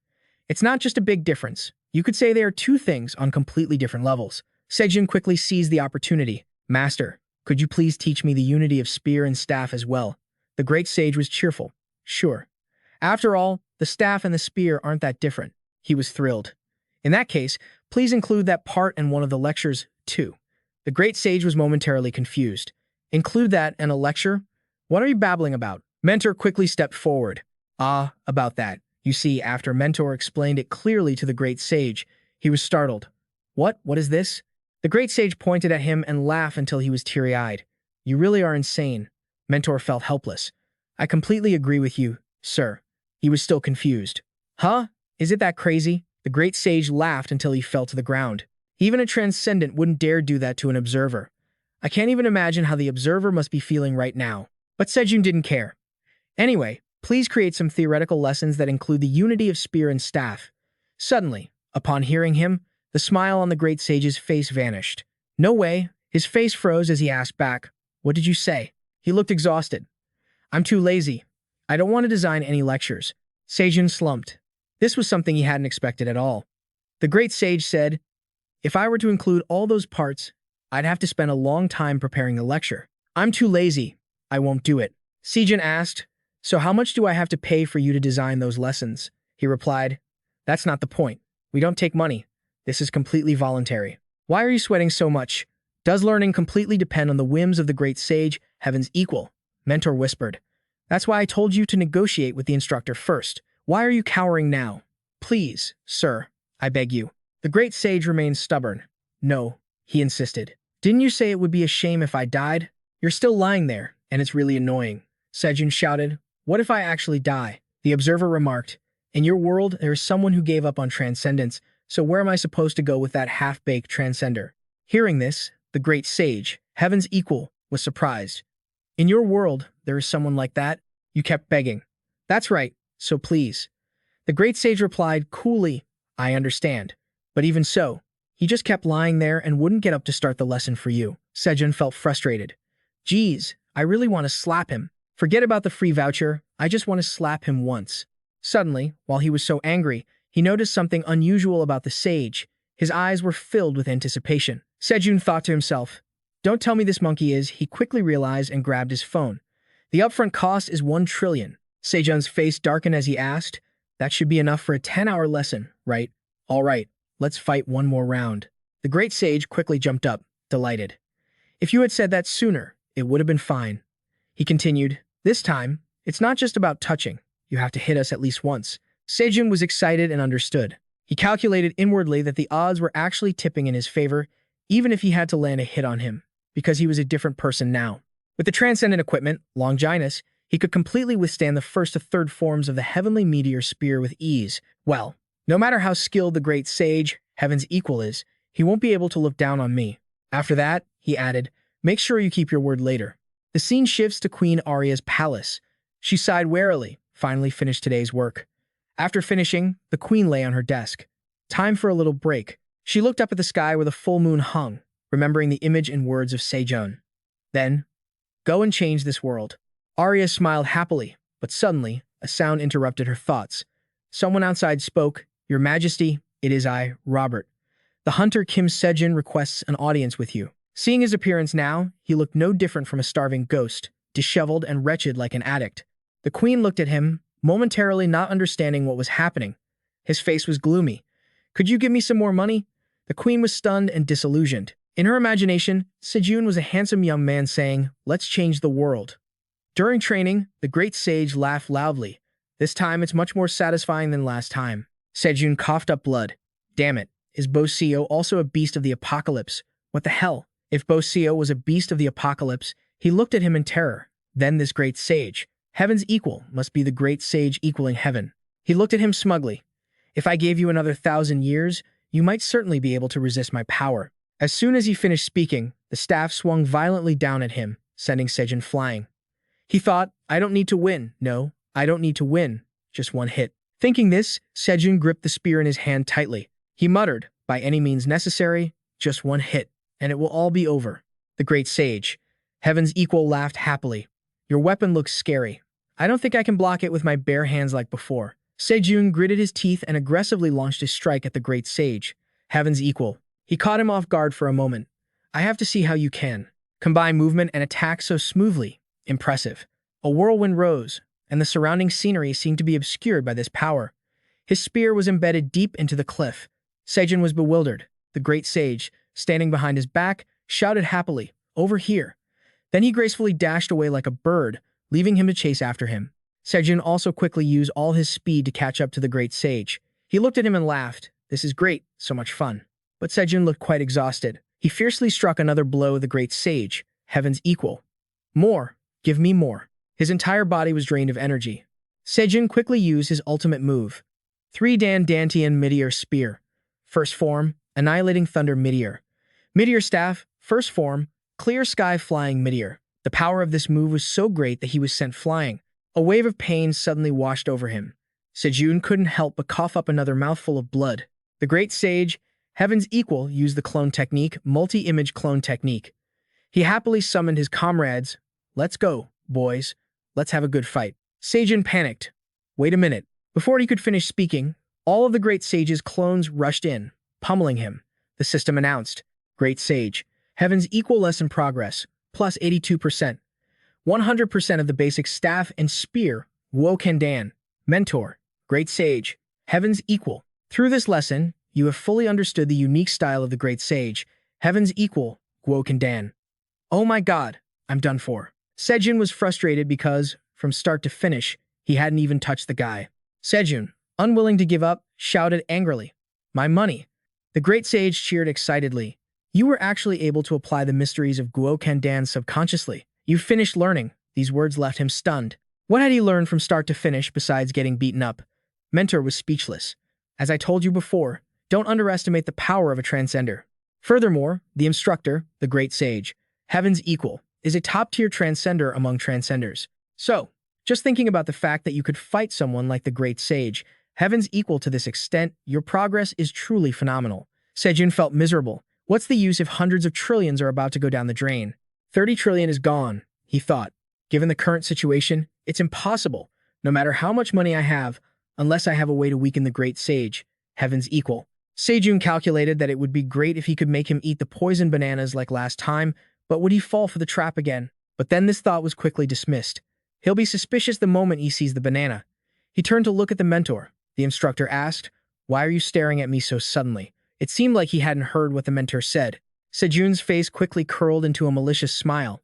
"It's not just a big difference. You could say they are two things on completely different levels." Seojun quickly seized the opportunity. "Master, could you please teach me the unity of spear and staff as well?" The great sage was cheerful. "Sure. After all, the staff and the spear aren't that different." He was thrilled. "In that case, please include that part in one of the lectures, too." The great sage was momentarily confused. "Include that in a lecture? What are you babbling about?" Mentor quickly stepped forward. "Ah, about that. You see, after Mentor explained it clearly to the great sage, he was startled. What is this?" The great sage pointed at him and laughed until he was teary-eyed. "You really are insane." Mentor felt helpless. "I completely agree with you, sir." He was still confused. "Huh? Is it that crazy?" The great sage laughed until he fell to the ground. "Even a transcendent wouldn't dare do that to an observer. I can't even imagine how the observer must be feeling right now." But Seojun didn't care. "Anyway, please create some theoretical lessons that include the unity of spear and staff." Suddenly, upon hearing him, the smile on the great sage's face vanished. "No way." His face froze as he asked back, "What did you say?" He looked exhausted. "I'm too lazy. I don't want to design any lectures." Seojun slumped. This was something he hadn't expected at all. The great sage said, "If I were to include all those parts, I'd have to spend a long time preparing the lecture. I'm too lazy. I won't do it." Seojun asked, "So how much do I have to pay for you to design those lessons?" He replied, "That's not the point. We don't take money. This is completely voluntary." "Why are you sweating so much? Does learning completely depend on the whims of the great sage, heaven's equal?" Mentor whispered. "That's why I told you to negotiate with the instructor first. Why are you cowering now? Please, sir, I beg you." The great sage remained stubborn. "No," he insisted. "Didn't you say it would be a shame if I died? You're still lying there, and it's really annoying." Seojun shouted, "What if I actually die?" The observer remarked, "In your world, there is someone who gave up on transcendence, so where am I supposed to go with that half-baked transcender?" Hearing this, the great sage, heaven's equal, was surprised. "In your world, there is someone like that?" You kept begging. "That's right, so please." The great sage replied coolly, "I understand. But even so, he just kept lying there and wouldn't get up to start the lesson for you." Seojun felt frustrated. "Geez, I really want to slap him. Forget about the free voucher, I just want to slap him once." Suddenly, while he was so angry, he noticed something unusual about the sage. His eyes were filled with anticipation. Seojun thought to himself, "Don't tell me this monkey is," he quickly realized and grabbed his phone. "The upfront cost is 1 trillion. Seojun's face darkened as he asked, "That should be enough for a 10-hour lesson, right?" "All right, let's fight one more round." The great sage quickly jumped up, delighted. "If you had said that sooner, it would have been fine." He continued, "This time, it's not just about touching. You have to hit us at least once." Seojun was excited and understood. He calculated inwardly that the odds were actually tipping in his favor, even if he had to land a hit on him, because he was a different person now. With the transcendent equipment, Longinus, he could completely withstand the first to third forms of the heavenly meteor spear with ease. Well, no matter how skilled the great sage, heaven's equal is, he won't be able to look down on me. After that, he added, make sure you keep your word later. The scene shifts to Queen Arya's palace. She sighed wearily, finally finished today's work. After finishing, the queen lay on her desk. Time for a little break. She looked up at the sky where the full moon hung, remembering the image and words of Seojun. Then, go and change this world. Arya smiled happily, but suddenly, a sound interrupted her thoughts. Someone outside spoke, Your Majesty, it is I, Robert. The hunter Kim Seojun requests an audience with you. Seeing his appearance now, he looked no different from a starving ghost, disheveled and wretched like an addict. The queen looked at him, momentarily not understanding what was happening. His face was gloomy. Could you give me some more money? The queen was stunned and disillusioned. In her imagination, Seojun was a handsome young man saying, let's change the world. During training, the great sage laughed loudly. This time it's much more satisfying than last time. Seojun coughed up blood. Damn it, is Boseo also a beast of the apocalypse? What the hell? If Boseo was a beast of the apocalypse, he looked at him in terror. Then this great sage, heaven's equal, must be the great sage equaling heaven. He looked at him smugly. If I gave you another 1,000 years, you might certainly be able to resist my power. As soon as he finished speaking, the staff swung violently down at him, sending Seojun flying. He thought, I don't need to win. No, I don't need to win. Just one hit. Thinking this, Seojun gripped the spear in his hand tightly. He muttered, by any means necessary, just one hit, and it will all be over. The great sage, heaven's equal, laughed happily. Your weapon looks scary. I don't think I can block it with my bare hands like before. Seojun gritted his teeth and aggressively launched his strike at the great sage, heaven's equal. He caught him off guard for a moment. I have to see how you can combine movement and attack so smoothly. Impressive. A whirlwind rose, and the surrounding scenery seemed to be obscured by this power. His spear was embedded deep into the cliff. Seojun was bewildered. The great sage, standing behind his back, shouted happily, over here. Then he gracefully dashed away like a bird, leaving him to chase after him. Seojun also quickly used all his speed to catch up to the great sage. He looked at him and laughed. This is great, so much fun. But Seojun looked quite exhausted. He fiercely struck another blow at the great sage, heaven's equal. More, give me more. His entire body was drained of energy. Seojun quickly used his ultimate move. 3-Dan Dantian Meteor Spear. First form, Annihilating Thunder Meteor. Meteor Staff, first form, Clear Sky Flying Meteor. The power of this move was so great that he was sent flying. A wave of pain suddenly washed over him. Seojun couldn't help but cough up another mouthful of blood. The great sage, heaven's equal, used the clone technique, multi-image clone technique. He happily summoned his comrades. Let's go, boys. Let's have a good fight. Seojun panicked. Wait a minute. Before he could finish speaking, all of the great sage's clones rushed in, pummeling him. The system announced, Great Sage, heaven's equal lesson progress, plus 82%. 100% of the basic staff and spear, Wokendan, mentor, Great Sage, heaven's equal. Through this lesson, you have fully understood the unique style of the Great Sage, heaven's equal, Wokendan. Oh my god, I'm done for. Seojun was frustrated because, from start to finish, he hadn't even touched the guy. Seojun, unwilling to give up, shouted angrily, My money! The great sage cheered excitedly. You were actually able to apply the mysteries of Guokendan subconsciously. You finished learning. These words left him stunned. What had he learned from start to finish besides getting beaten up? Mentor was speechless. As I told you before, don't underestimate the power of a transcender. Furthermore, the instructor, the great sage, heaven's equal, is a top-tier transcender among transcenders. So, just thinking about the fact that you could fight someone like the great sage, heaven's equal to this extent, your progress is truly phenomenal. Seojun felt miserable. What's the use if hundreds of trillions are about to go down the drain? 30 trillion is gone, he thought. Given the current situation, it's impossible, no matter how much money I have, unless I have a way to weaken the great sage, heaven's equal. Seojun calculated that it would be great if he could make him eat the poison bananas like last time, but would he fall for the trap again? But then this thought was quickly dismissed. He'll be suspicious the moment he sees the banana. He turned to look at the mentor. The instructor asked, Why are you staring at me so suddenly? It seemed like he hadn't heard what the mentor said. Seojun's face quickly curled into a malicious smile.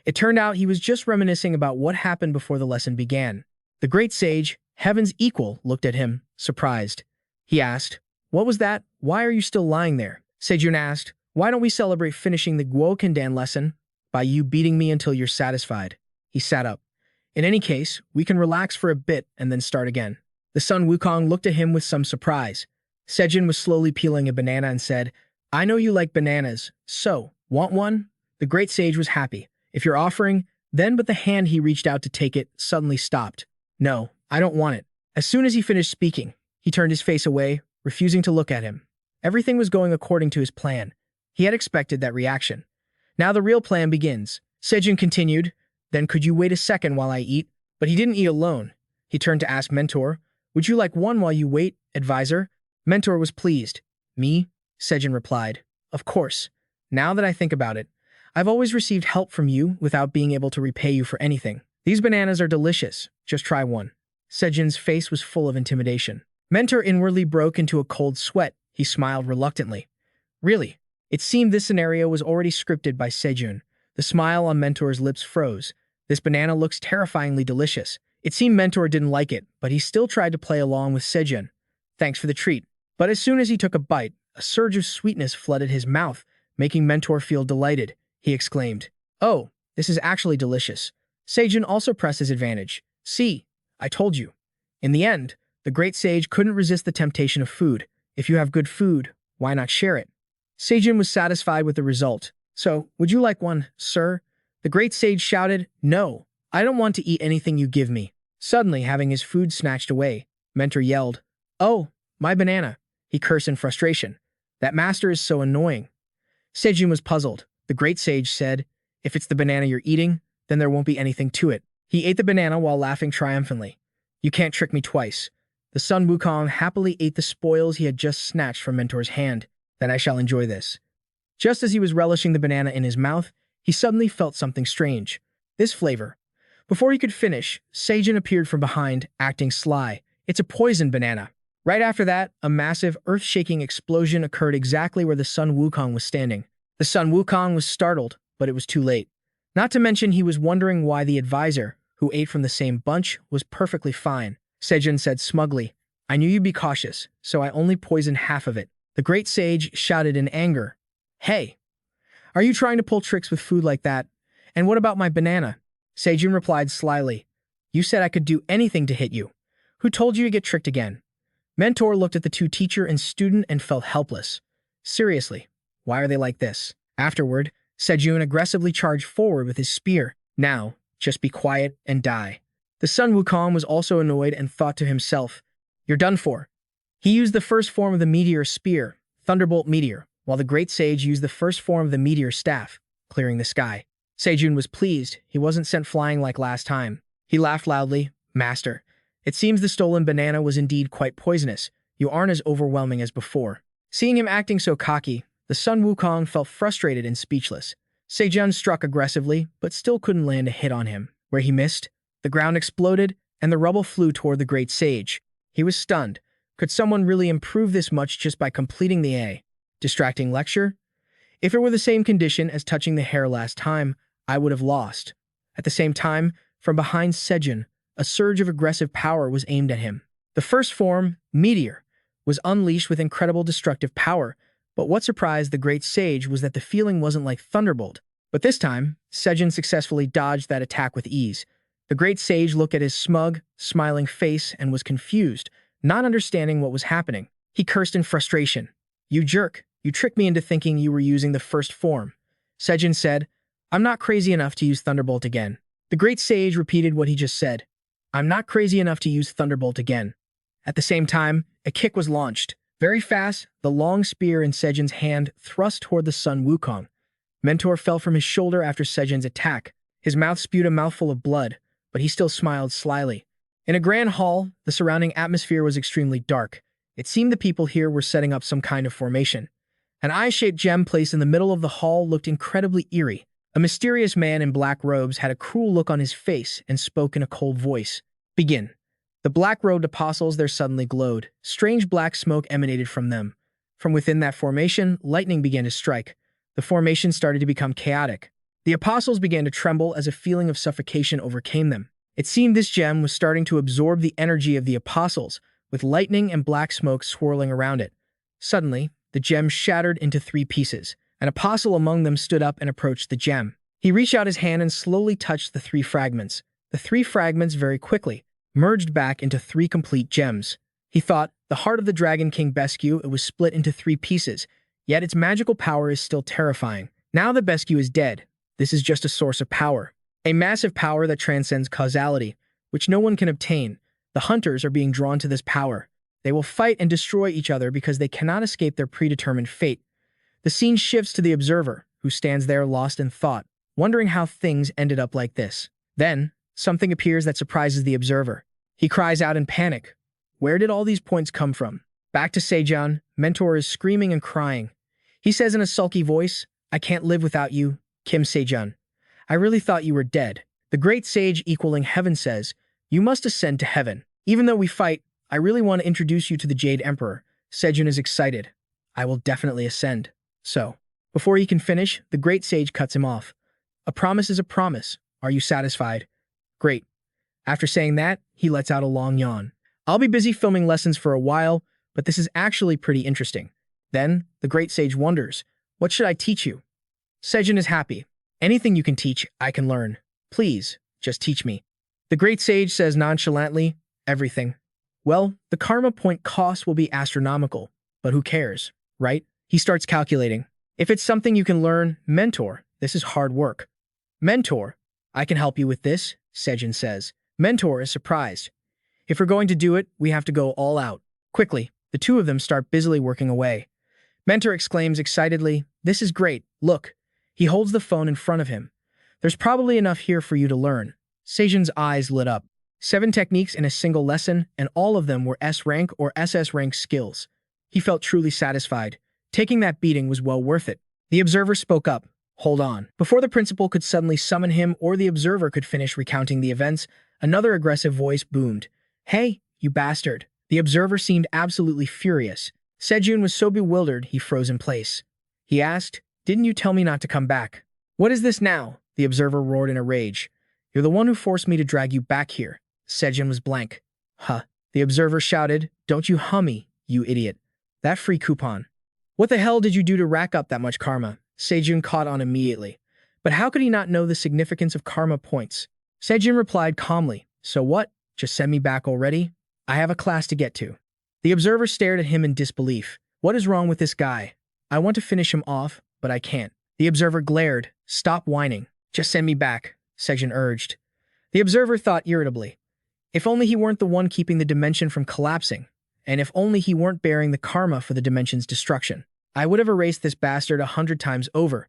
It turned out he was just reminiscing about what happened before the lesson began. The great sage, heaven's equal, looked at him, surprised. He asked, What was that? Why are you still lying there? Seojun asked, Why don't we celebrate finishing the Guokendan lesson by you beating me until you're satisfied? He sat up. In any case, we can relax for a bit and then start again. The Sun Wukong looked at him with some surprise. Seojun was slowly peeling a banana and said, I know you like bananas, so, want one? The great sage was happy. If you're offering, then but the hand he reached out to take it suddenly stopped. No, I don't want it. As soon as he finished speaking, he turned his face away, refusing to look at him. Everything was going according to his plan. He had expected that reaction. Now the real plan begins. Seojun continued, then could you wait a second while I eat? But he didn't eat alone. He turned to ask Mentor, would you like one while you wait, advisor? Mentor was pleased. Me? Seojun replied. Of course. Now that I think about it, I've always received help from you without being able to repay you for anything. These bananas are delicious. Just try one. Seojun's face was full of intimidation. Mentor inwardly broke into a cold sweat. He smiled reluctantly. Really? It seemed this scenario was already scripted by Seojun. The smile on Mentor's lips froze. This banana looks terrifyingly delicious. It seemed Mentor didn't like it, but he still tried to play along with Seojun. Thanks for the treat. But as soon as he took a bite, a surge of sweetness flooded his mouth, making Mentor feel delighted. He exclaimed, oh, this is actually delicious. Seojun also pressed his advantage. See, I told you. In the end, the great sage couldn't resist the temptation of food. If you have good food, why not share it? Seojun was satisfied with the result. So, would you like one, sir? The great sage shouted, no, I don't want to eat anything you give me. Suddenly, having his food snatched away, Mentor yelled, oh, my banana. He cursed in frustration. That master is so annoying. Seojun was puzzled. The great sage said, if it's the banana you're eating, then there won't be anything to it. He ate the banana while laughing triumphantly. You can't trick me twice. The Sun Wukong happily ate the spoils he had just snatched from Mentor's hand. Then I shall enjoy this. Just as he was relishing the banana in his mouth, he suddenly felt something strange. This flavor. Before he could finish, Seojun appeared from behind, acting sly. It's a poisoned banana. Right after that, a massive, earth-shaking explosion occurred exactly where the Sun Wukong was standing. The Sun Wukong was startled, but it was too late. Not to mention he was wondering why the advisor, who ate from the same bunch, was perfectly fine. Seojun said smugly, I knew you'd be cautious, so I only poisoned half of it. The great sage shouted in anger, hey, are you trying to pull tricks with food like that? And what about my banana? Seojun replied slyly, you said I could do anything to hit you. Who told you to get tricked again? Mentor looked at the two teacher and student and felt helpless. Seriously, why are they like this? Afterward, Seojun aggressively charged forward with his spear. Now, just be quiet and die. The Sun Wukong was also annoyed and thought to himself, you're done for. He used the first form of the meteor spear, Thunderbolt Meteor, while the great sage used the first form of the meteor staff, clearing the sky. Seojun was pleased. He wasn't sent flying like last time. He laughed loudly. Master, it seems the stolen banana was indeed quite poisonous. You aren't as overwhelming as before. Seeing him acting so cocky, the Sun Wukong felt frustrated and speechless. Seojun struck aggressively, but still couldn't land a hit on him. Where he missed, the ground exploded, and the rubble flew toward the great sage. He was stunned. Could someone really improve this much just by completing the distracting lecture? If it were the same condition as touching the hair last time, I would have lost. At the same time, from behind Seojun, a surge of aggressive power was aimed at him. The first form, Meteor, was unleashed with incredible destructive power, but what surprised the great sage was that the feeling wasn't like Thunderbolt. But this time, Seojun successfully dodged that attack with ease. The great sage looked at his smug, smiling face and was confused, not understanding what was happening. He cursed in frustration. You jerk, you tricked me into thinking you were using the first form. Seojun said, I'm not crazy enough to use Thunderbolt again. The great sage repeated what he just said. I'm not crazy enough to use Thunderbolt again. At the same time, a kick was launched. Very fast, the long spear in Seojun's hand thrust toward the Sun Wukong. Mentor fell from his shoulder after Seojun's attack. His mouth spewed a mouthful of blood, but he still smiled slyly. In a grand hall, the surrounding atmosphere was extremely dark. It seemed the people here were setting up some kind of formation. An eye-shaped gem placed in the middle of the hall looked incredibly eerie. A mysterious man in black robes had a cruel look on his face and spoke in a cold voice. Begin. The black-robed apostles there suddenly glowed. Strange black smoke emanated from them. From within that formation, lightning began to strike. The formation started to become chaotic. The apostles began to tremble as a feeling of suffocation overcame them. It seemed this gem was starting to absorb the energy of the apostles, with lightning and black smoke swirling around it. Suddenly, the gem shattered into 3 pieces. An apostle among them stood up and approached the gem. He reached out his hand and slowly touched the 3 fragments. The 3 fragments very quickly merged back into 3 complete gems. He thought, The heart of the Dragon King Bescu, it was split into 3 pieces, yet its magical power is still terrifying. Now that Bescu is dead, this is just a source of power. A massive power that transcends causality, which no one can obtain. The hunters are being drawn to this power. They will fight and destroy each other because they cannot escape their predetermined fate. The scene shifts to the observer, who stands there lost in thought, wondering how things ended up like this. Then, something appears that surprises the observer. He cries out in panic. Where did all these points come from? Back to Seojun, Mentor is screaming and crying. He says in a sulky voice, I can't live without you, Kim Seojun. I really thought you were dead. The great sage equaling heaven says, you must ascend to heaven. Even though we fight, I really want to introduce you to the Jade Emperor. Seojun is excited. I will definitely ascend. So, before he can finish, the great sage cuts him off. A promise is a promise. Are you satisfied? Great. After saying that, he lets out a long yawn. I'll be busy filming lessons for a while, but this is actually pretty interesting. Then, the great sage wonders, what should I teach you? Seojun is happy. Anything you can teach, I can learn. Please, just teach me. The great sage says nonchalantly, everything. Well, the karma point cost will be astronomical, but who cares, right? He starts calculating. If it's something you can learn, Mentor, this is hard work. Mentor, I can help you with this, Seojun says. Mentor is surprised. If we're going to do it, we have to go all out. Quickly, the two of them start busily working away. Mentor exclaims excitedly, this is great, look. He holds the phone in front of him. There's probably enough here for you to learn. Seojun's eyes lit up. 7 techniques in a single lesson, and all of them were S-Rank or SS-Rank skills. He felt truly satisfied. Taking that beating was well worth it. The observer spoke up. Hold on. Before the principal could suddenly summon him or the observer could finish recounting the events, another aggressive voice boomed. Hey, you bastard. The observer seemed absolutely furious. Seojun was so bewildered he froze in place. He asked, didn't you tell me not to come back? What is this now? The observer roared in a rage. You're the one who forced me to drag you back here. Seojun was blank. Huh. The observer shouted, don't you hummy, you idiot. That free coupon. What the hell did you do to rack up that much karma? Seojun caught on immediately. But how could he not know the significance of karma points? Seojun replied calmly, so what? Just send me back already? I have a class to get to. The observer stared at him in disbelief. What is wrong with this guy? I want to finish him off, but I can't. The observer glared. Stop whining. Just send me back, Seojun urged. The observer thought irritably. If only he weren't the one keeping the dimension from collapsing, and if only he weren't bearing the karma for the dimension's destruction. I would have erased this bastard 100 times over,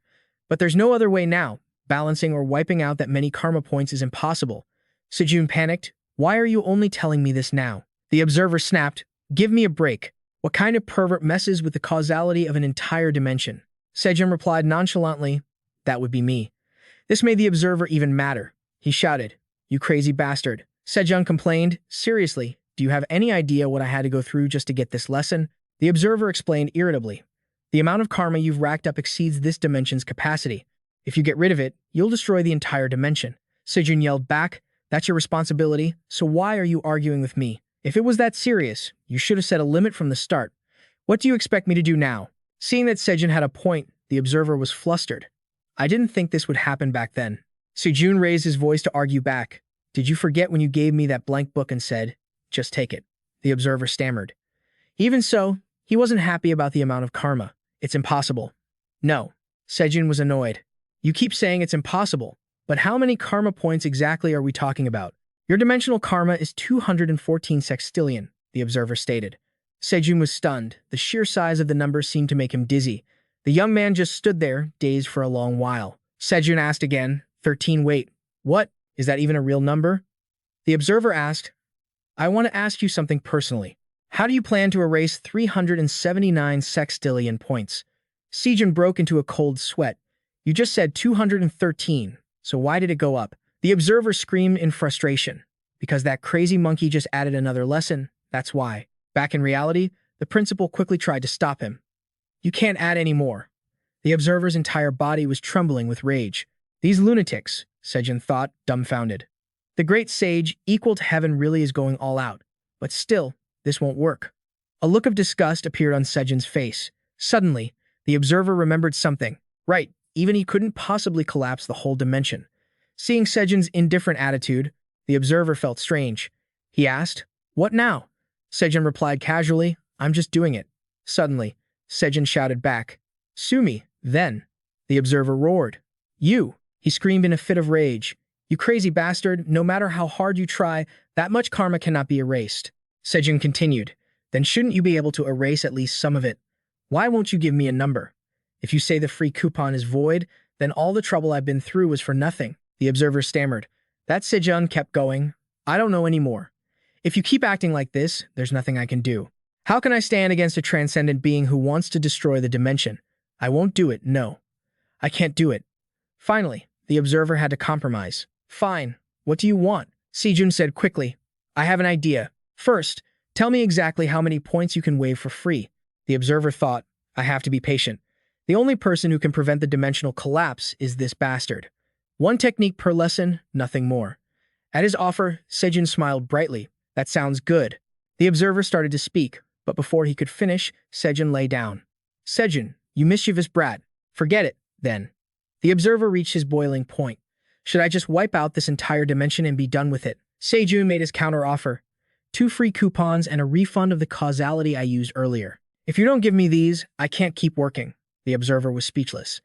but there's no other way now. Balancing or wiping out that many karma points is impossible. Seojun panicked. Why are you only telling me this now? The observer snapped. Give me a break. What kind of pervert messes with the causality of an entire dimension? Seojun replied nonchalantly, that would be me. This made the observer even madder. He shouted, you crazy bastard. Seojun complained, seriously, do you have any idea what I had to go through just to get this lesson? The observer explained irritably, the amount of karma you've racked up exceeds this dimension's capacity. If you get rid of it, you'll destroy the entire dimension. Seojun yelled back, that's your responsibility, so why are you arguing with me? If it was that serious, you should have set a limit from the start. What do you expect me to do now? Seeing that Seojun had a point, the observer was flustered. I didn't think this would happen back then. Seojun raised his voice to argue back. Did you forget when you gave me that blank book and said, just take it? The observer stammered. Even so, he wasn't happy about the amount of karma. It's impossible. No. Seojun was annoyed. You keep saying it's impossible, but how many karma points exactly are we talking about? Your dimensional karma is 214 sextillion, the observer stated. Seojun was stunned. The sheer size of the number seemed to make him dizzy. The young man just stood there, dazed for a long while. Seojun asked again, 13 wait, what? Is that even a real number? The observer asked, I want to ask you something personally. How do you plan to erase 379 sextillion points? Seojun broke into a cold sweat. You just said 213, so why did it go up? The observer screamed in frustration. Because that crazy monkey just added another lesson, that's why. Back in reality, the principal quickly tried to stop him. You can't add any more. The observer's entire body was trembling with rage. These lunatics, Seojun thought, dumbfounded. The great sage, equal to heaven, really is going all out. But still, this won't work. A look of disgust appeared on Seojun's face. Suddenly, the observer remembered something. Right, even he couldn't possibly collapse the whole dimension. Seeing Seojun's indifferent attitude, the observer felt strange. He asked, what now? Seojun replied casually, I'm just doing it. Suddenly, Seojun shouted back, Sue me, then. The observer roared. You! He screamed in a fit of rage. You crazy bastard, no matter how hard you try, that much karma cannot be erased. Seojun continued, Then shouldn't you be able to erase at least some of it? Why won't you give me a number? If you say the free coupon is void, then all the trouble I've been through was for nothing. The observer stammered. That Seojun kept going. I don't know anymore. If you keep acting like this, there's nothing I can do. How can I stand against a transcendent being who wants to destroy the dimension? I won't do it, no. I can't do it. Finally, the observer had to compromise. Fine. What do you want? Seojun said quickly. I have an idea. First, tell me exactly how many points you can waive for free. The observer thought, I have to be patient. The only person who can prevent the dimensional collapse is this bastard. One technique per lesson, nothing more. At his offer, Seojun smiled brightly. That sounds good. The observer started to speak, but before he could finish, Seojun lay down. Seojun, you mischievous brat. Forget it, then. The observer reached his boiling point. Should I just wipe out this entire dimension and be done with it? Seojun made his counteroffer. 2 free coupons and a refund of the causality I used earlier. If you don't give me these, I can't keep working. The observer was speechless.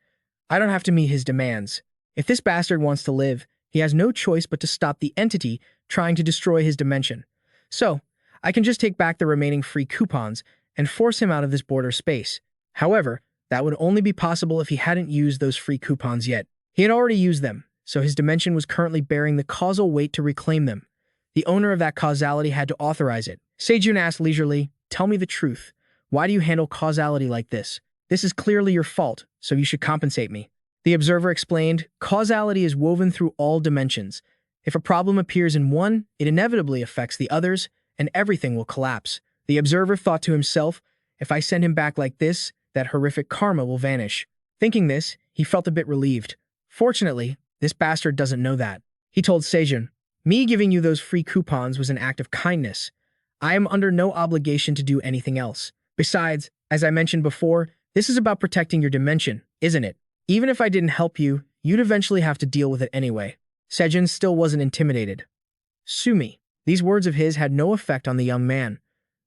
I don't have to meet his demands. If this bastard wants to live, he has no choice but to stop the entity trying to destroy his dimension. So, I can just take back the remaining free coupons and force him out of this border space. However, that would only be possible if he hadn't used those free coupons yet. He had already used them, so his dimension was currently bearing the causal weight to reclaim them. The owner of that causality had to authorize it. Seojun asked leisurely, Tell me the truth. Why do you handle causality like this? This is clearly your fault, so you should compensate me. The observer explained, Causality is woven through all dimensions. If a problem appears in one, it inevitably affects the others, and everything will collapse. The observer thought to himself, if I send him back like this, that horrific karma will vanish. Thinking this, he felt a bit relieved. Fortunately, this bastard doesn't know that. He told Seojun, Me giving you those free coupons was an act of kindness. I am under no obligation to do anything else. Besides, as I mentioned before, this is about protecting your dimension, isn't it? Even if I didn't help you, you'd eventually have to deal with it anyway. Seojun still wasn't intimidated. Sue me. These words of his had no effect on the young man.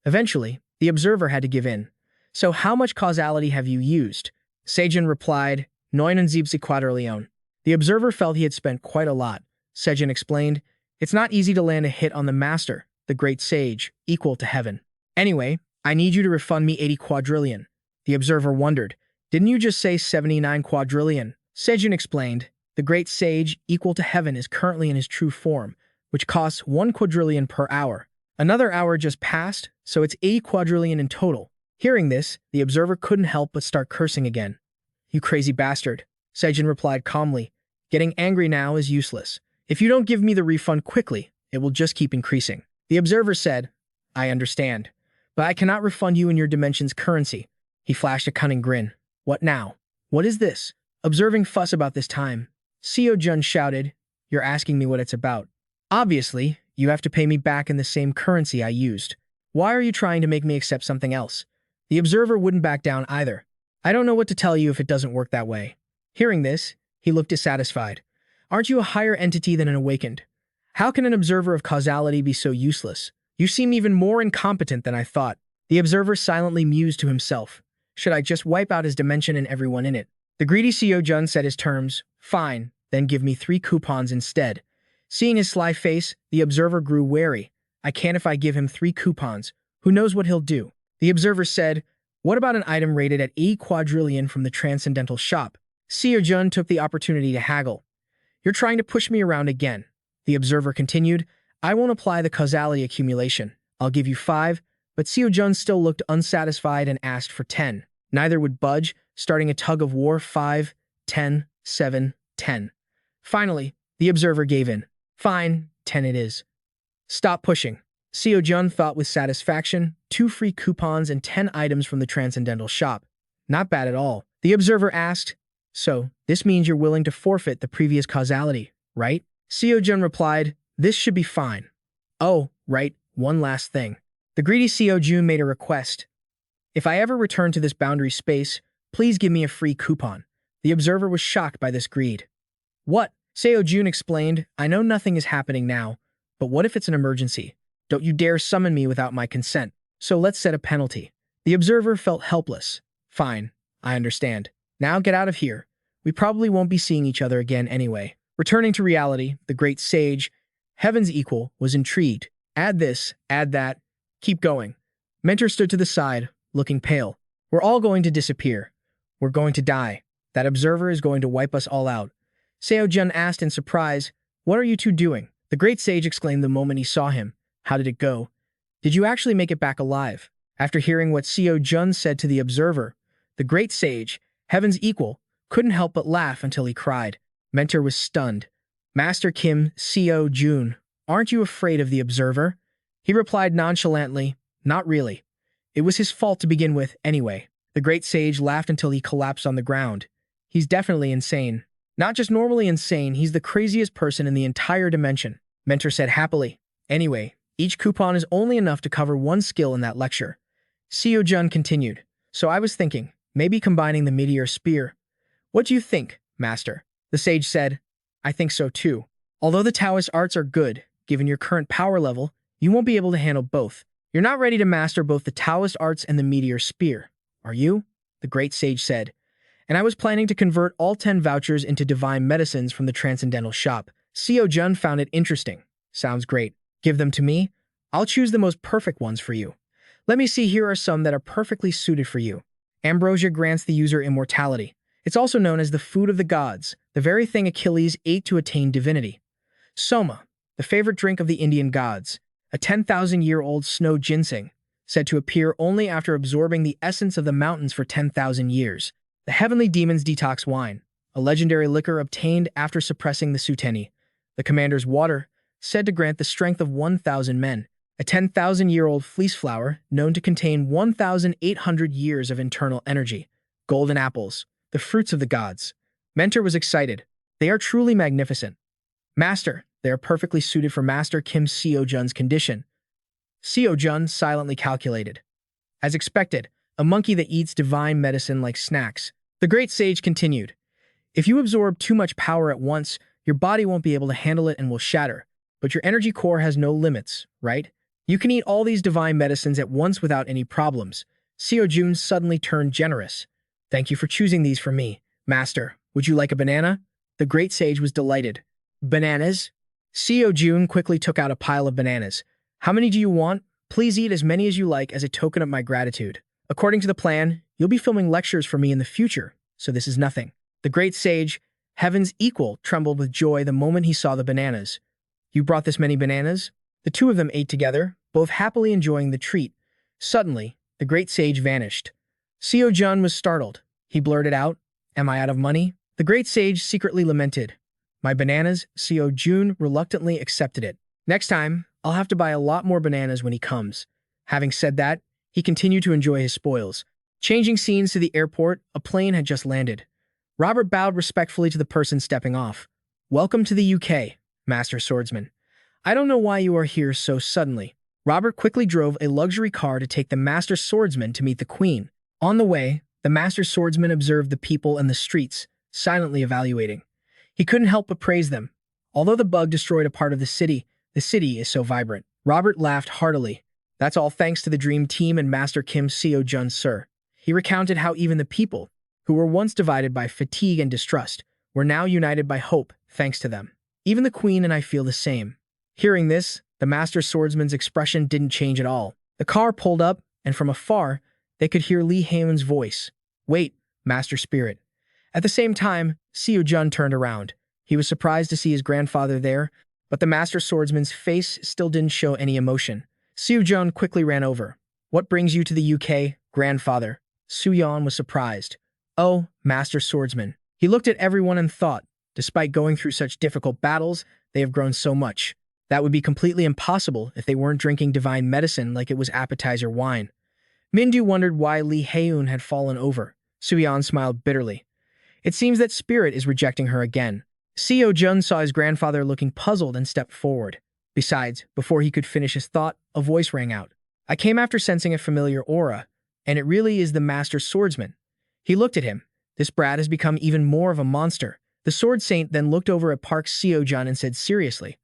Eventually, the observer had to give in. So how much causality have you used? Seojun replied, 79 quadrillion. The observer felt he had spent quite a lot. Seojun explained, It's not easy to land a hit on the master, the great sage, equal to heaven. Anyway, I need you to refund me 80 quadrillion. The observer wondered, Didn't you just say 79 quadrillion? Seojun explained, The great sage, equal to heaven, is currently in his true form, which costs 1 quadrillion per hour. Another hour just passed, so it's 80 quadrillion in total. Hearing this, the observer couldn't help but start cursing again. You crazy bastard, Seojun replied calmly. Getting angry now is useless. If you don't give me the refund quickly, it will just keep increasing. The observer said, I understand, but I cannot refund you in your dimension's currency. He flashed a cunning grin. What now? What is this? Observing fuss about this time, Seojun shouted, You're asking me what it's about. Obviously, you have to pay me back in the same currency I used. Why are you trying to make me accept something else? The observer wouldn't back down either. I don't know what to tell you if it doesn't work that way. Hearing this, he looked dissatisfied. Aren't you a higher entity than an awakened? How can an observer of causality be so useless? You seem even more incompetent than I thought. The observer silently mused to himself. Should I just wipe out his dimension and everyone in it? The greedy Seojun set his terms. Fine, then give me 3 coupons instead. Seeing his sly face, the observer grew wary. I can't if I give him 3 coupons. Who knows what he'll do? The observer said, What about an item rated at 80 quadrillion from the Transcendental shop? Seojun took the opportunity to haggle. You're trying to push me around again. The observer continued, I won't apply the causality accumulation. I'll give you 5, but Seojun still looked unsatisfied and asked for 10. Neither would budge, starting a tug of war. 5, 10, 7, 10. Finally, the observer gave in. Fine, 10 it is. Stop pushing. Seojun thought with satisfaction, 2 free coupons and 10 items from the Transcendental shop. Not bad at all. The observer asked, So, this means you're willing to forfeit the previous causality, right? Seojun replied, This should be fine. Oh, right, one last thing. The greedy Seojun made a request. If I ever return to this boundary space, please give me a free coupon. The observer was shocked by this greed. What? Seojun explained, I know nothing is happening now, but what if it's an emergency? Don't you dare summon me without my consent. So let's set a penalty. The observer felt helpless. Fine, I understand. Now get out of here. We probably won't be seeing each other again anyway. Returning to reality, the great sage, Heaven's equal, was intrigued. Add this, add that. Keep going. Mentor stood to the side, looking pale. We're all going to disappear. We're going to die. That observer is going to wipe us all out. Seojun asked in surprise, "What are you two doing?" The great sage exclaimed the moment he saw him. "How did it go? Did you actually make it back alive?" After hearing what Seojun said to the observer, the great sage, Heaven's equal, couldn't help but laugh until he cried. Mentor was stunned. "Master Kim Seojun, aren't you afraid of the observer?" He replied nonchalantly, "Not really. It was his fault to begin with, anyway." The great sage laughed until he collapsed on the ground. "He's definitely insane. Not just normally insane, he's the craziest person in the entire dimension," Mentor said happily. "Anyway, each coupon is only enough to cover one skill in that lecture." Seojun continued, "So I was thinking, maybe combining the meteor spear." "What do you think, Master?" The sage said, "I think so too. Although the Taoist arts are good, given your current power level, you won't be able to handle both. You're not ready to master both the Taoist arts and the meteor spear, are you?" The great sage said. "And I was planning to convert all 10 vouchers into divine medicines from the Transcendental shop." Seojun found it interesting. "Sounds great. Give them to me. I'll choose the most perfect ones for you. Let me see, here are some that are perfectly suited for you." Ambrosia grants the user immortality. It's also known as the food of the gods, the very thing Achilles ate to attain divinity. Soma, the favorite drink of the Indian gods, a 10,000-year-old snow ginseng, said to appear only after absorbing the essence of the mountains for 10,000 years. The heavenly demon's detox wine, a legendary liquor obtained after suppressing the Suteni. The commander's water, said to grant the strength of 1,000 men. A 10,000-year-old fleece flower known to contain 1,800 years of internal energy. Golden apples, the fruits of the gods. Mentor was excited. "They are truly magnificent. Master, they are perfectly suited for Master Kim Seojun's condition." Seojun silently calculated. As expected, a monkey that eats divine medicine like snacks. The great sage continued, "If you absorb too much power at once, your body won't be able to handle it and will shatter. But your energy core has no limits, right? You can eat all these divine medicines at once without any problems." Seojun suddenly turned generous. "Thank you for choosing these for me, Master. Would you like a banana?" The great sage was delighted. "Bananas?" Seojun quickly took out a pile of bananas. "How many do you want? Please eat as many as you like as a token of my gratitude. According to the plan, you'll be filming lectures for me in the future, so this is nothing." The great sage, Heaven's equal, trembled with joy the moment he saw the bananas. "You brought this many bananas?" The two of them ate together, both happily enjoying the treat. Suddenly, the great sage vanished. Seojun was startled. He blurted out, "Am I out of money?" The great sage secretly lamented. "My bananas." Seojun reluctantly accepted it. "Next time, I'll have to buy a lot more bananas when he comes." Having said that, he continued to enjoy his spoils. Changing scenes to the airport, a plane had just landed. Robert bowed respectfully to the person stepping off. "Welcome to the UK, Master Swordsman. I don't know why you are here so suddenly." Robert quickly drove a luxury car to take the Master Swordsman to meet the Queen. On the way, the Master Swordsman observed the people and the streets, silently evaluating. He couldn't help but praise them. Although the bug destroyed a part of the city is so vibrant. Robert laughed heartily. "That's all thanks to the Dream Team and Master Kim Seojun, sir." He recounted how even the people, who were once divided by fatigue and distrust, were now united by hope, thanks to them. "Even the Queen and I feel the same." Hearing this, the Master Swordsman's expression didn't change at all. The car pulled up, and from afar, they could hear Lee Haeun's voice. "Wait, Master Spirit." At the same time, Seojun turned around. He was surprised to see his grandfather there, but the Master Swordsman's face still didn't show any emotion. Seojun quickly ran over. "What brings you to the UK, grandfather?" Suyeon was surprised. "Oh, Master Swordsman." He looked at everyone and thought, despite going through such difficult battles, they have grown so much. That would be completely impossible if they weren't drinking divine medicine like it was appetizer wine. Mindu wondered why Lee Haeun had fallen over. Suyeon smiled bitterly. It seems that Spirit is rejecting her again. Seojun saw his grandfather looking puzzled and stepped forward. Besides, before he could finish his thought, a voice rang out. "I came after sensing a familiar aura, and it really is the Master Swordsman." He looked at him. This brat has become even more of a monster. The Sword Saint then looked over at Park Seojun and said seriously,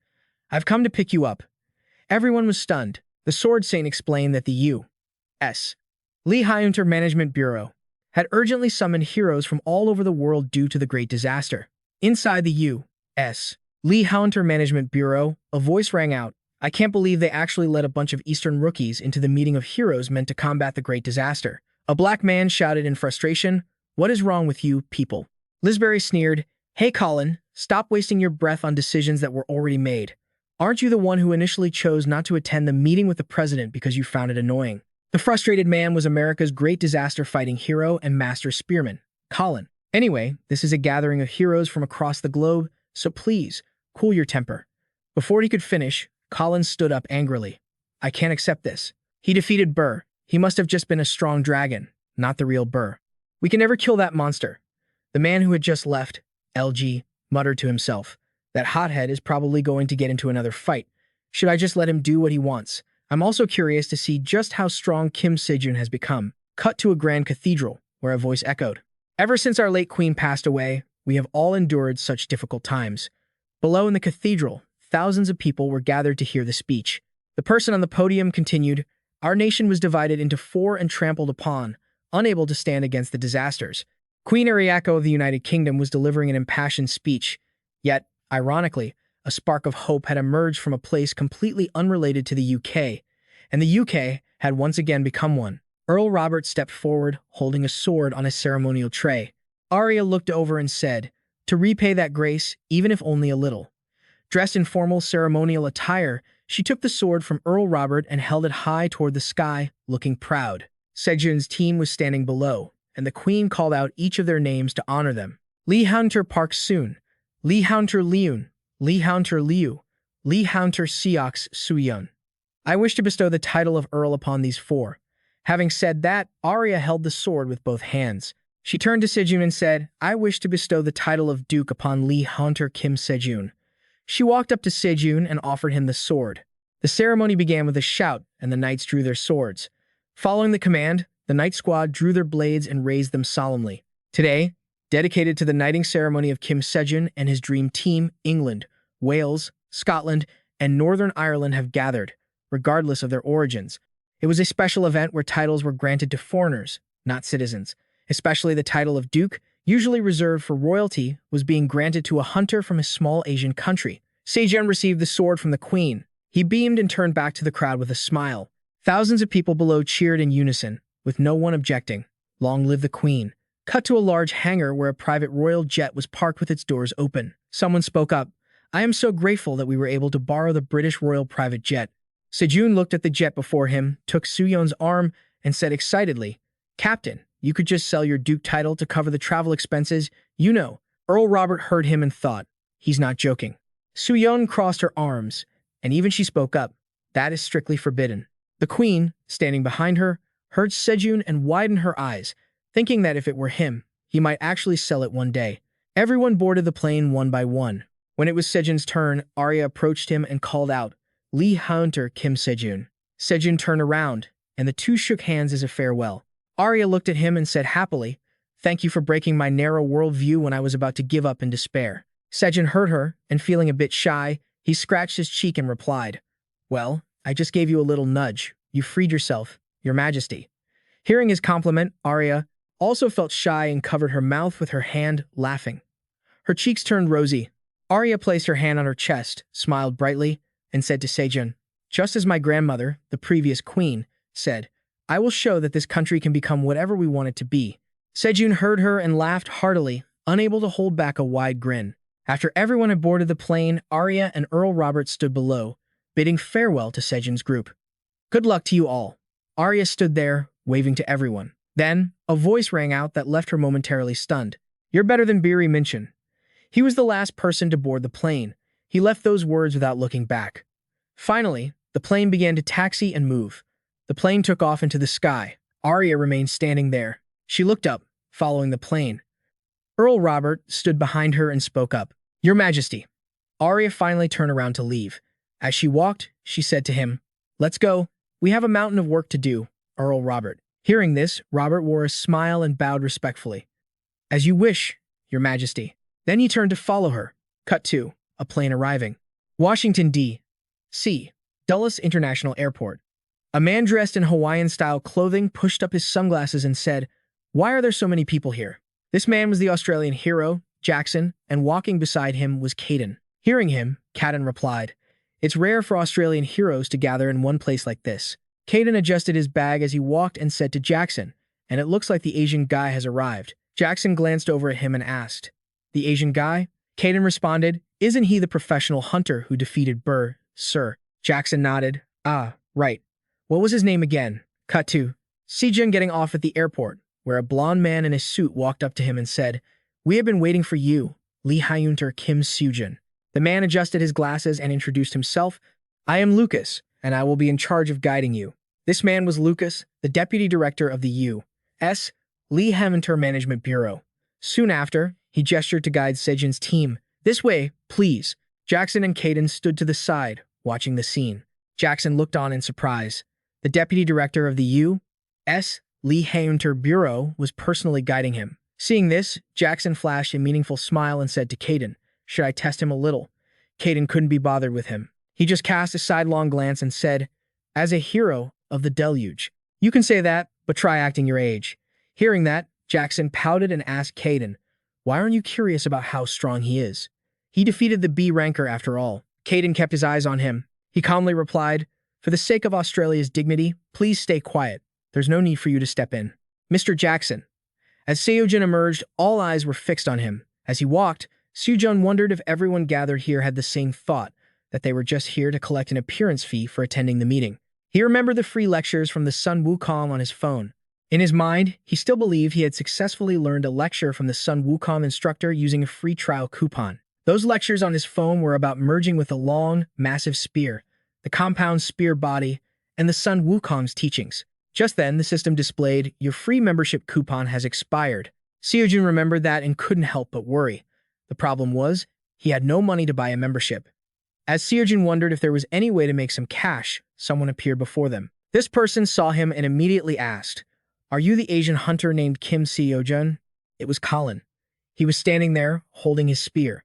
"I've come to pick you up." Everyone was stunned. The Sword Saint explained that the U.S. Lee Hunter Management Bureau had urgently summoned heroes from all over the world due to the great disaster. Inside the U.S. Lee Hunter Management Bureau, a voice rang out. I can't believe they actually let a bunch of Eastern rookies into the meeting of heroes meant to combat the great disaster. A black man shouted in frustration, "What is wrong with you, people?" Lisbury sneered, "Hey, Colin, stop wasting your breath on decisions that were already made. Aren't you the one who initially chose not to attend the meeting with the president because you found it annoying?" The frustrated man was America's great disaster-fighting hero and master spearman, Colin. Anyway, this is a gathering of heroes from across the globe, so please, cool your temper. Before he could finish, Colin stood up angrily. I can't accept this. He defeated Burr. He must have just been a strong dragon, not the real Burr. We can never kill that monster. The man who had just left, LG, muttered to himself. That hothead is probably going to get into another fight. Should I just let him do what he wants? I'm also curious to see just how strong Kim Seojun has become. Cut to a grand cathedral, where a voice echoed. Ever since our late queen passed away, we have all endured such difficult times. Below in the cathedral, thousands of people were gathered to hear the speech. The person on the podium continued, Our nation was divided into four and trampled upon, unable to stand against the disasters. Queen Ariako of the United Kingdom was delivering an impassioned speech, yet, ironically, a spark of hope had emerged from a place completely unrelated to the UK, and the UK had once again become one. Earl Robert stepped forward, holding a sword on a ceremonial tray. Arya looked over and said, To repay that grace, even if only a little. Dressed in formal ceremonial attire, she took the sword from Earl Robert and held it high toward the sky, looking proud. Seojun's team was standing below, and the queen called out each of their names to honor them. Lee Hunter Park Soon, Lee Hunter Leun, Lee Hunter Liu, Lee Hunter Seox Suyun. I wish to bestow the title of Earl upon these four. Having said that, Arya held the sword with both hands. She turned to Seojun and said, I wish to bestow the title of Duke upon Lee Hunter Kim Seojun. She walked up to Seojun and offered him the sword. The ceremony began with a shout, and the knights drew their swords. Following the command, the knight squad drew their blades and raised them solemnly. Today, dedicated to the knighting ceremony of Kim Seojun and his dream team, England, Wales, Scotland, and Northern Ireland have gathered, regardless of their origins. It was a special event where titles were granted to foreigners, not citizens. Especially the title of Duke, usually reserved for royalty, was being granted to a hunter from a small Asian country. Seojun received the sword from the queen. He beamed and turned back to the crowd with a smile. Thousands of people below cheered in unison, with no one objecting. Long live the queen. Cut to a large hangar where a private royal jet was parked with its doors open. Someone spoke up. I am so grateful that we were able to borrow the British royal private jet. Seojun looked at the jet before him, took Suyun's arm, and said excitedly, Captain, you could just sell your Duke title to cover the travel expenses, you know. Earl Robert heard him and thought, he's not joking. Suyun crossed her arms, and even she spoke up. That is strictly forbidden. The queen, standing behind her, heard Seojun and widened her eyes, thinking that if it were him, he might actually sell it one day. Everyone boarded the plane one by one. When it was Seojun's turn, Arya approached him and called out, Lee Hunter Kim Seojun. Seojun turned around, and the two shook hands as a farewell. Arya looked at him and said happily, Thank you for breaking my narrow worldview when I was about to give up in despair. Seojun heard her, and feeling a bit shy, he scratched his cheek and replied, Well, I just gave you a little nudge. You freed yourself, Your Majesty. Hearing his compliment, Arya also felt shy and covered her mouth with her hand, laughing. Her cheeks turned rosy. Arya placed her hand on her chest, smiled brightly, and said to Seojun, Just as my grandmother, the previous queen, said, I will show that this country can become whatever we want it to be. Seojun heard her and laughed heartily, unable to hold back a wide grin. After everyone had boarded the plane, Arya and Earl Robert stood below, bidding farewell to Seojun's group. Good luck to you all. Arya stood there, waving to everyone. Then, a voice rang out that left her momentarily stunned. You're better than Beery Minchin. He was the last person to board the plane. He left those words without looking back. Finally, the plane began to taxi and move. The plane took off into the sky. Arya remained standing there. She looked up, following the plane. Earl Robert stood behind her and spoke up. Your Majesty. Arya finally turned around to leave. As she walked, she said to him, Let's go. We have a mountain of work to do, Earl Robert. Hearing this, Robert wore a smile and bowed respectfully. As you wish, Your Majesty. Then he turned to follow her. Cut to a plane arriving. Washington, D.C. Dulles International Airport. A man dressed in Hawaiian-style clothing pushed up his sunglasses and said, "Why are there so many people here?" This man was the Australian hero, Jackson, and walking beside him was Caden. Hearing him, Caden replied, "It's rare for Australian heroes to gather in one place like this." Caden adjusted his bag as he walked and said to Jackson, "And it looks like the Asian guy has arrived." Jackson glanced over at him and asked, "The Asian guy?" Caden responded, "Isn't he the professional hunter who defeated Burr, sir?" Jackson nodded. "Ah, right. What was his name again?" Cut to Seojun getting off at the airport, where a blond man in a suit walked up to him and said, "We have been waiting for you, Lee Hyunter Kim Seojun." The man adjusted his glasses and introduced himself. "I am Lucas, and I will be in charge of guiding you." This man was Lucas, the deputy director of the U.S. Lee Hyunter Management Bureau. Soon after, he gestured to guide Seojun's team. "This way, please." Jackson and Caden stood to the side, watching the scene. Jackson looked on in surprise. The deputy director of the U.S. Lee Hyunter Bureau was personally guiding him. Seeing this, Jackson flashed a meaningful smile and said to Caden, "Should I test him a little?" Caden couldn't be bothered with him. He just cast a sidelong glance and said, "As a hero of the deluge, you can say that, but try acting your age." Hearing that, Jackson pouted and asked Caden, "Why aren't you curious about how strong he is? He defeated the B ranker after all." Caden kept his eyes on him. He calmly replied, "For the sake of Australia's dignity, please stay quiet. There's no need for you to step in." "Mr. Jackson." As Seojun emerged, all eyes were fixed on him. As he walked, Seojun wondered if everyone gathered here had the same thought, that they were just here to collect an appearance fee for attending the meeting. He remembered the free lectures from the Sun Wukong on his phone. In his mind, he still believed he had successfully learned a lecture from the Sun Wukong instructor using a free trial coupon. Those lectures on his phone were about merging with a long, massive spear, the compound spear body, and the Sun Wukong's teachings. Just then, the system displayed, "Your free membership coupon has expired." Seojun remembered that and couldn't help but worry. The problem was, he had no money to buy a membership. As Seojun wondered if there was any way to make some cash, someone appeared before them. This person saw him and immediately asked, "Are you the Asian hunter named Kim Seojun?" It was Colin. He was standing there, holding his spear.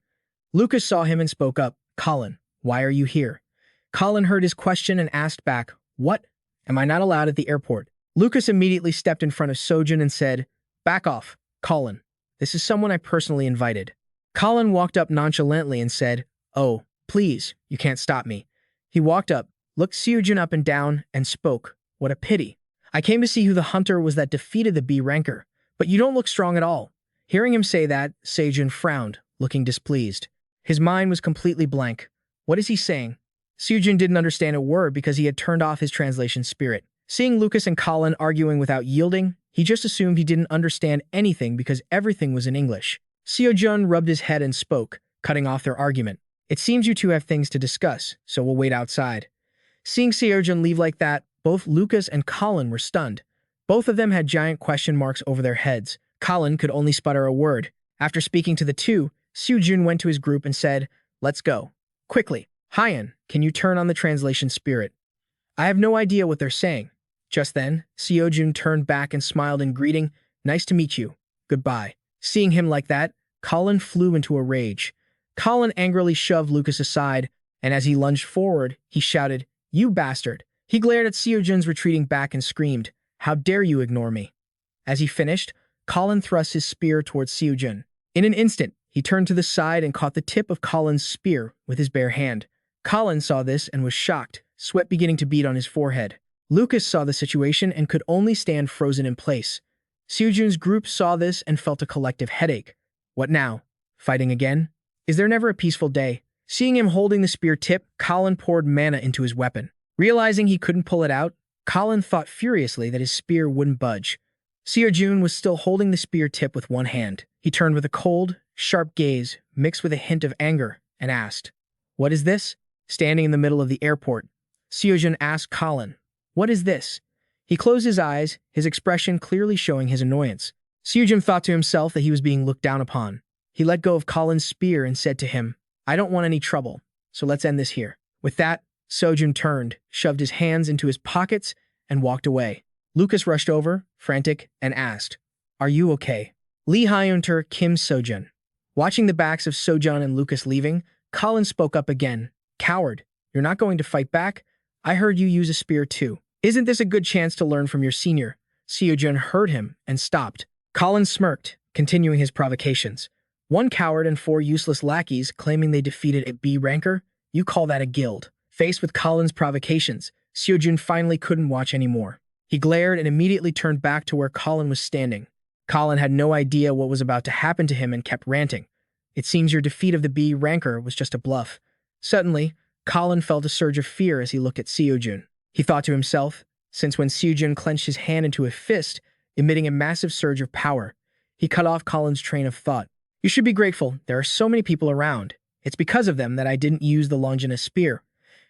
Lucas saw him and spoke up, "Colin, why are you here?" Colin heard his question and asked back, "What? Am I not allowed at the airport?" Lucas immediately stepped in front of Seojun and said, "Back off, Colin. This is someone I personally invited." Colin walked up nonchalantly and said, "Oh, please, you can't stop me." He walked up, looked Seojun up and down, and spoke, "What a pity. I came to see who the hunter was that defeated the B ranker, but you don't look strong at all." Hearing him say that, Seojun frowned, looking displeased. His mind was completely blank. What is he saying? Seojun didn't understand a word because he had turned off his translation spirit. Seeing Lucas and Colin arguing without yielding, he just assumed he didn't understand anything because everything was in English. Seojun rubbed his head and spoke, cutting off their argument. "It seems you two have things to discuss, so we'll wait outside." Seeing Seojun leave like that, both Lucas and Colin were stunned. Both of them had giant question marks over their heads. Colin could only sputter a word. After speaking to the two, Seojun went to his group and said, "Let's go. Quickly. Hyun, can you turn on the translation spirit? I have no idea what they're saying." Just then, Seojun turned back and smiled in greeting, "Nice to meet you. Goodbye." Seeing him like that, Colin flew into a rage. Colin angrily shoved Lucas aside, and as he lunged forward, he shouted, "You bastard." He glared at Seojun's retreating back and screamed, "How dare you ignore me?" As he finished, Colin thrust his spear towards Seojun. In an instant, he turned to the side and caught the tip of Colin's spear with his bare hand. Colin saw this and was shocked, sweat beginning to bead on his forehead. Lucas saw the situation and could only stand frozen in place. Seojun's group saw this and felt a collective headache. What now? Fighting again? Is there never a peaceful day? Seeing him holding the spear tip, Colin poured mana into his weapon. Realizing he couldn't pull it out, Colin thought furiously that his spear wouldn't budge. Seojun was still holding the spear tip with one hand. He turned with a cold, sharp gaze, mixed with a hint of anger, and asked, "What is this?" Standing in the middle of the airport, Seojun asked Colin, "What is this?" He closed his eyes, his expression clearly showing his annoyance. Seojun thought to himself that he was being looked down upon. He let go of Colin's spear and said to him, "I don't want any trouble, so let's end this here." With that, Seojun turned, shoved his hands into his pockets, and walked away. Lucas rushed over, frantic, and asked, "Are you okay?" Lee Hyunter Kim Seojun. Watching the backs of Seojun and Lucas leaving, Colin spoke up again. "Coward, you're not going to fight back? I heard you use a spear too. Isn't this a good chance to learn from your senior? Seojun heard him and stopped. Colin smirked, continuing his provocations. One coward and 4 useless lackeys claiming they defeated a B ranker? You call that a guild? Faced with Colin's provocations, Seojun finally couldn't watch anymore. He glared and immediately turned back to where Colin was standing. Colin had no idea what was about to happen to him and kept ranting. It seems your defeat of the B ranker was just a bluff. Suddenly, Colin felt a surge of fear as he looked at Seojun. He thought to himself, since when Seojun clenched his hand into a fist, emitting a massive surge of power. He cut off Colin's train of thought. You should be grateful. There are so many people around. It's because of them that I didn't use the Longinus spear.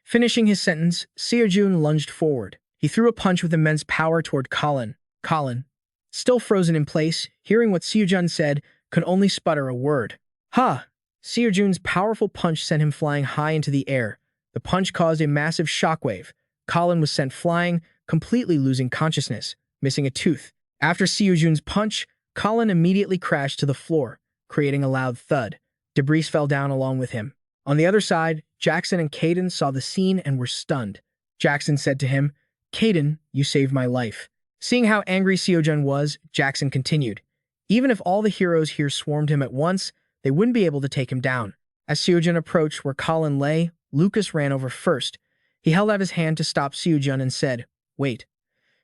Finishing his sentence, Seojun lunged forward. He threw a punch with immense power toward Colin. Colin, still frozen in place, hearing what Seojun said, could only sputter a word. Ha! Seojun's powerful punch sent him flying high into the air. The punch caused a massive shockwave. Colin was sent flying, completely losing consciousness, missing a tooth. After Seojun's punch, Colin immediately crashed to the floor, creating a loud thud. Debris fell down along with him. On the other side, Jackson and Caden saw the scene and were stunned. Jackson said to him, Caden, you saved my life. Seeing how angry Seojun was, Jackson continued. Even if all the heroes here swarmed him at once, they wouldn't be able to take him down. As Seojun approached where Colin lay, Lucas ran over first. He held out his hand to stop Seojun and said, Wait.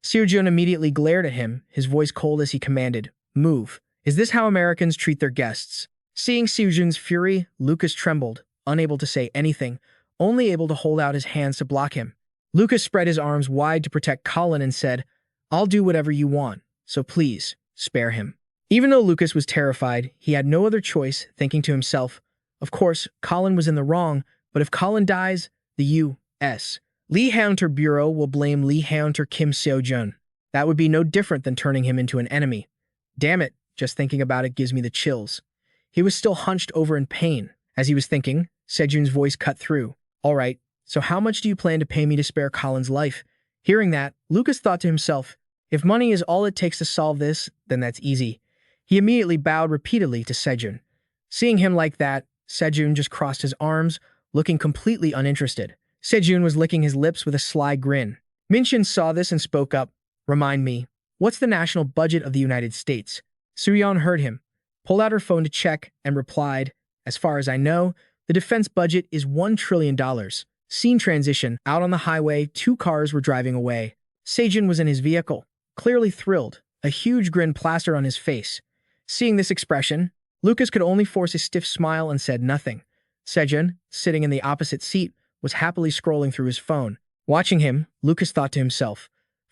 Seojun immediately glared at him, his voice cold as he commanded, Move. Is this how Americans treat their guests? Seeing Seojun's fury, Lucas trembled, unable to say anything, only able to hold out his hands to block him. Lucas spread his arms wide to protect Colin and said, I'll do whatever you want, so please, spare him. Even though Lucas was terrified, he had no other choice, thinking to himself, of course, Colin was in the wrong, but if Colin dies, the U.S. Lee Hunter Bureau will blame Lee Hunter Kim Seojun. That would be no different than turning him into an enemy. Damn it, just thinking about it gives me the chills. He was still hunched over in pain. As he was thinking, Sejun's voice cut through. All right, so how much do you plan to pay me to spare Colin's life? Hearing that, Lucas thought to himself, if money is all it takes to solve this, then that's easy. He immediately bowed repeatedly to Sejun. Seeing him like that, Sejun just crossed his arms, looking completely uninterested. Sejun was licking his lips with a sly grin. Minchin saw this and spoke up. Remind me, what's the national budget of the United States? Suyeon heard him, pulled out her phone to check, and replied, as far as I know, the defense budget is $1 trillion. Scene transition. Out on the highway, 2 cars were driving away. Sejun was in his vehicle, clearly thrilled, a huge grin plastered on his face. Seeing this expression, Lucas could only force a stiff smile and said nothing. Sejun, sitting in the opposite seat, was happily scrolling through his phone. Watching him, Lucas thought to himself,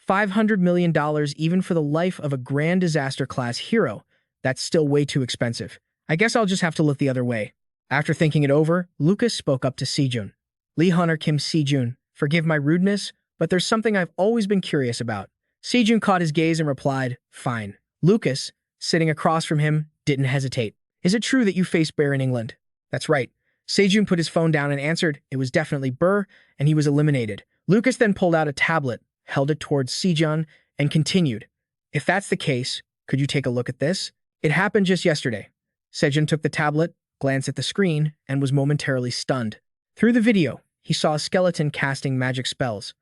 $500 million even for the life of a grand disaster-class hero. That's still way too expensive. I guess I'll just have to look the other way. After thinking it over, Lucas spoke up to Sejun. Lee Hunter Kim Sejun, forgive my rudeness, but there's something I've always been curious about. Sejun caught his gaze and replied, fine. Lucas, sitting across from him, didn't hesitate. Is it true that you face Bear in England? That's right. Sejun put his phone down and answered, it was definitely Burr, and he was eliminated. Lucas then pulled out a tablet, held it towards Sejun, and continued, if that's the case, could you take a look at this? It happened just yesterday. Sejun took the tablet, glanced at the screen, and was momentarily stunned. Through the video, he saw a skeleton casting magic spells.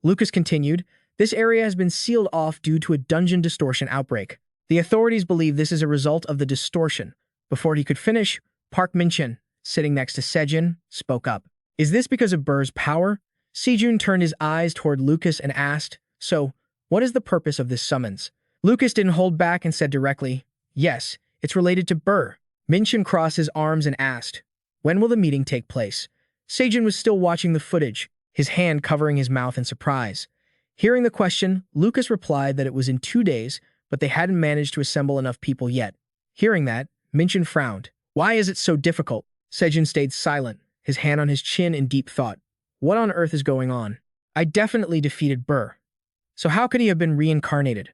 Lucas continued, this area has been sealed off due to a dungeon distortion outbreak. The authorities believe this is a result of the distortion. Before he could finish, Park Min-chin, sitting next to Sejun, spoke up. Is this because of Burr's power? Sejun turned his eyes toward Lucas and asked, so, what is the purpose of this summons? Lucas didn't hold back and said directly, yes, it's related to Burr. Min-chin crossed his arms and asked, when will the meeting take place? Sejun was still watching the footage, his hand covering his mouth in surprise. Hearing the question, Lucas replied that it was in 2 days, but they hadn't managed to assemble enough people yet. Hearing that, Min-chin frowned. Why is it so difficult? Sejun stayed silent, his hand on his chin in deep thought. What on earth is going on? I definitely defeated Burr. So how could he have been reincarnated?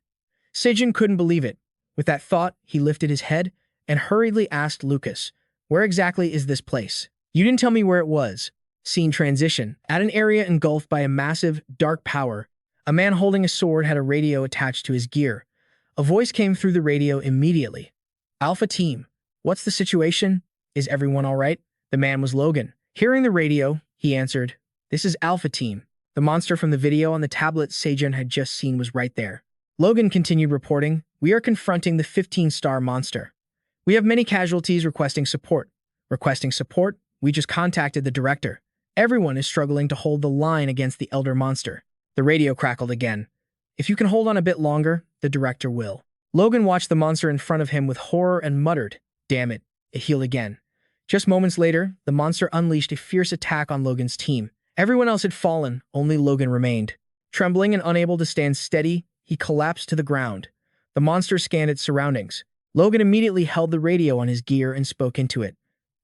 Sejun couldn't believe it. With that thought, he lifted his head and hurriedly asked Lucas, where exactly is this place? You didn't tell me where it was. Scene transition. At an area engulfed by a massive, dark power, a man holding a sword had a radio attached to his gear. A voice came through the radio immediately. Alpha Team, what's the situation? Is everyone all right? The man was Logan. Hearing the radio, he answered, this is Alpha Team. The monster from the video on the tablet Seojun had just seen was right there. Logan continued reporting, "We are confronting the 15-star monster. We have many casualties requesting support. Requesting support? We just contacted the director. Everyone is struggling to hold the line against the elder monster." The radio crackled again. "If you can hold on a bit longer, the director will." Logan watched the monster in front of him with horror and muttered, "Damn it, it healed again." Just moments later, the monster unleashed a fierce attack on Logan's team. Everyone else had fallen, only Logan remained. Trembling and unable to stand steady, he collapsed to the ground. The monster scanned its surroundings. Logan immediately held the radio on his gear and spoke into it.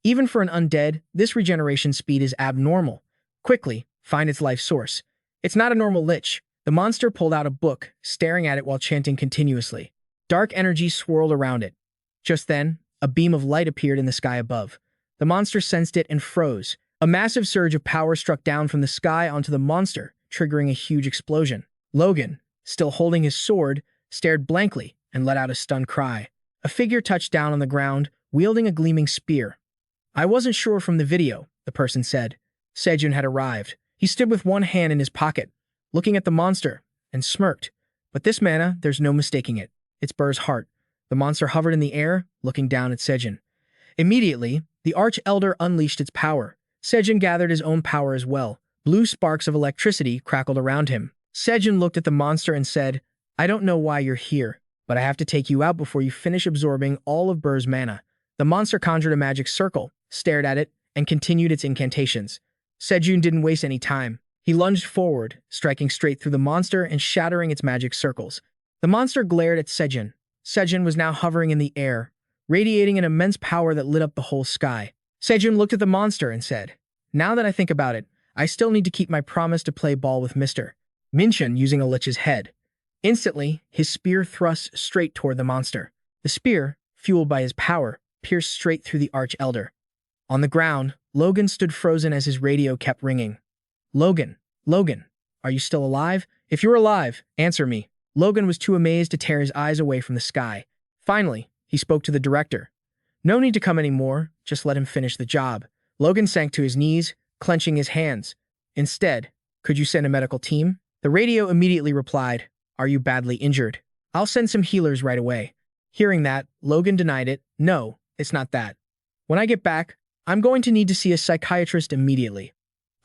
"Even for an undead, this regeneration speed is abnormal. Quickly, find its life source. It's not a normal lich." The monster pulled out a book, staring at it while chanting continuously. Dark energy swirled around it. Just then, a beam of light appeared in the sky above. The monster sensed it and froze. A massive surge of power struck down from the sky onto the monster, triggering a huge explosion. Logan, still holding his sword, stared blankly and let out a stunned cry. A figure touched down on the ground, wielding a gleaming spear. "I wasn't sure from the video," the person said. Seojun had arrived. He stood with one hand in his pocket, looking at the monster, and smirked. "But this mana, there's no mistaking it. It's Burr's heart." The monster hovered in the air, looking down at Seojun. Immediately, the Arch-Elder unleashed its power. Seojun gathered his own power as well. Blue sparks of electricity crackled around him. Seojun looked at the monster and said, "I don't know why you're here, but I have to take you out before you finish absorbing all of Burr's mana." The monster conjured a magic circle, stared at it, and continued its incantations. Seojun didn't waste any time. He lunged forward, striking straight through the monster and shattering its magic circles. The monster glared at Seojun. Seojun was now hovering in the air, radiating an immense power that lit up the whole sky. Seojun looked at the monster and said, "Now that I think about it, I still need to keep my promise to play ball with Mr. Minchun using a lich's head." Instantly, his spear thrust straight toward the monster. The spear, fueled by his power, pierced straight through the Arch-Elder. On the ground, Logan stood frozen as his radio kept ringing. "Logan, Logan, are you still alive? If you're alive, answer me." Logan was too amazed to tear his eyes away from the sky. Finally, he spoke to the director. "No need to come anymore, just let him finish the job." Logan sank to his knees, clenching his hands. "Instead, could you send a medical team?" The radio immediately replied, "Are you badly injured? I'll send some healers right away." Hearing that, Logan denied it. "No, it's not that. When I get back, I'm going to need to see a psychiatrist immediately."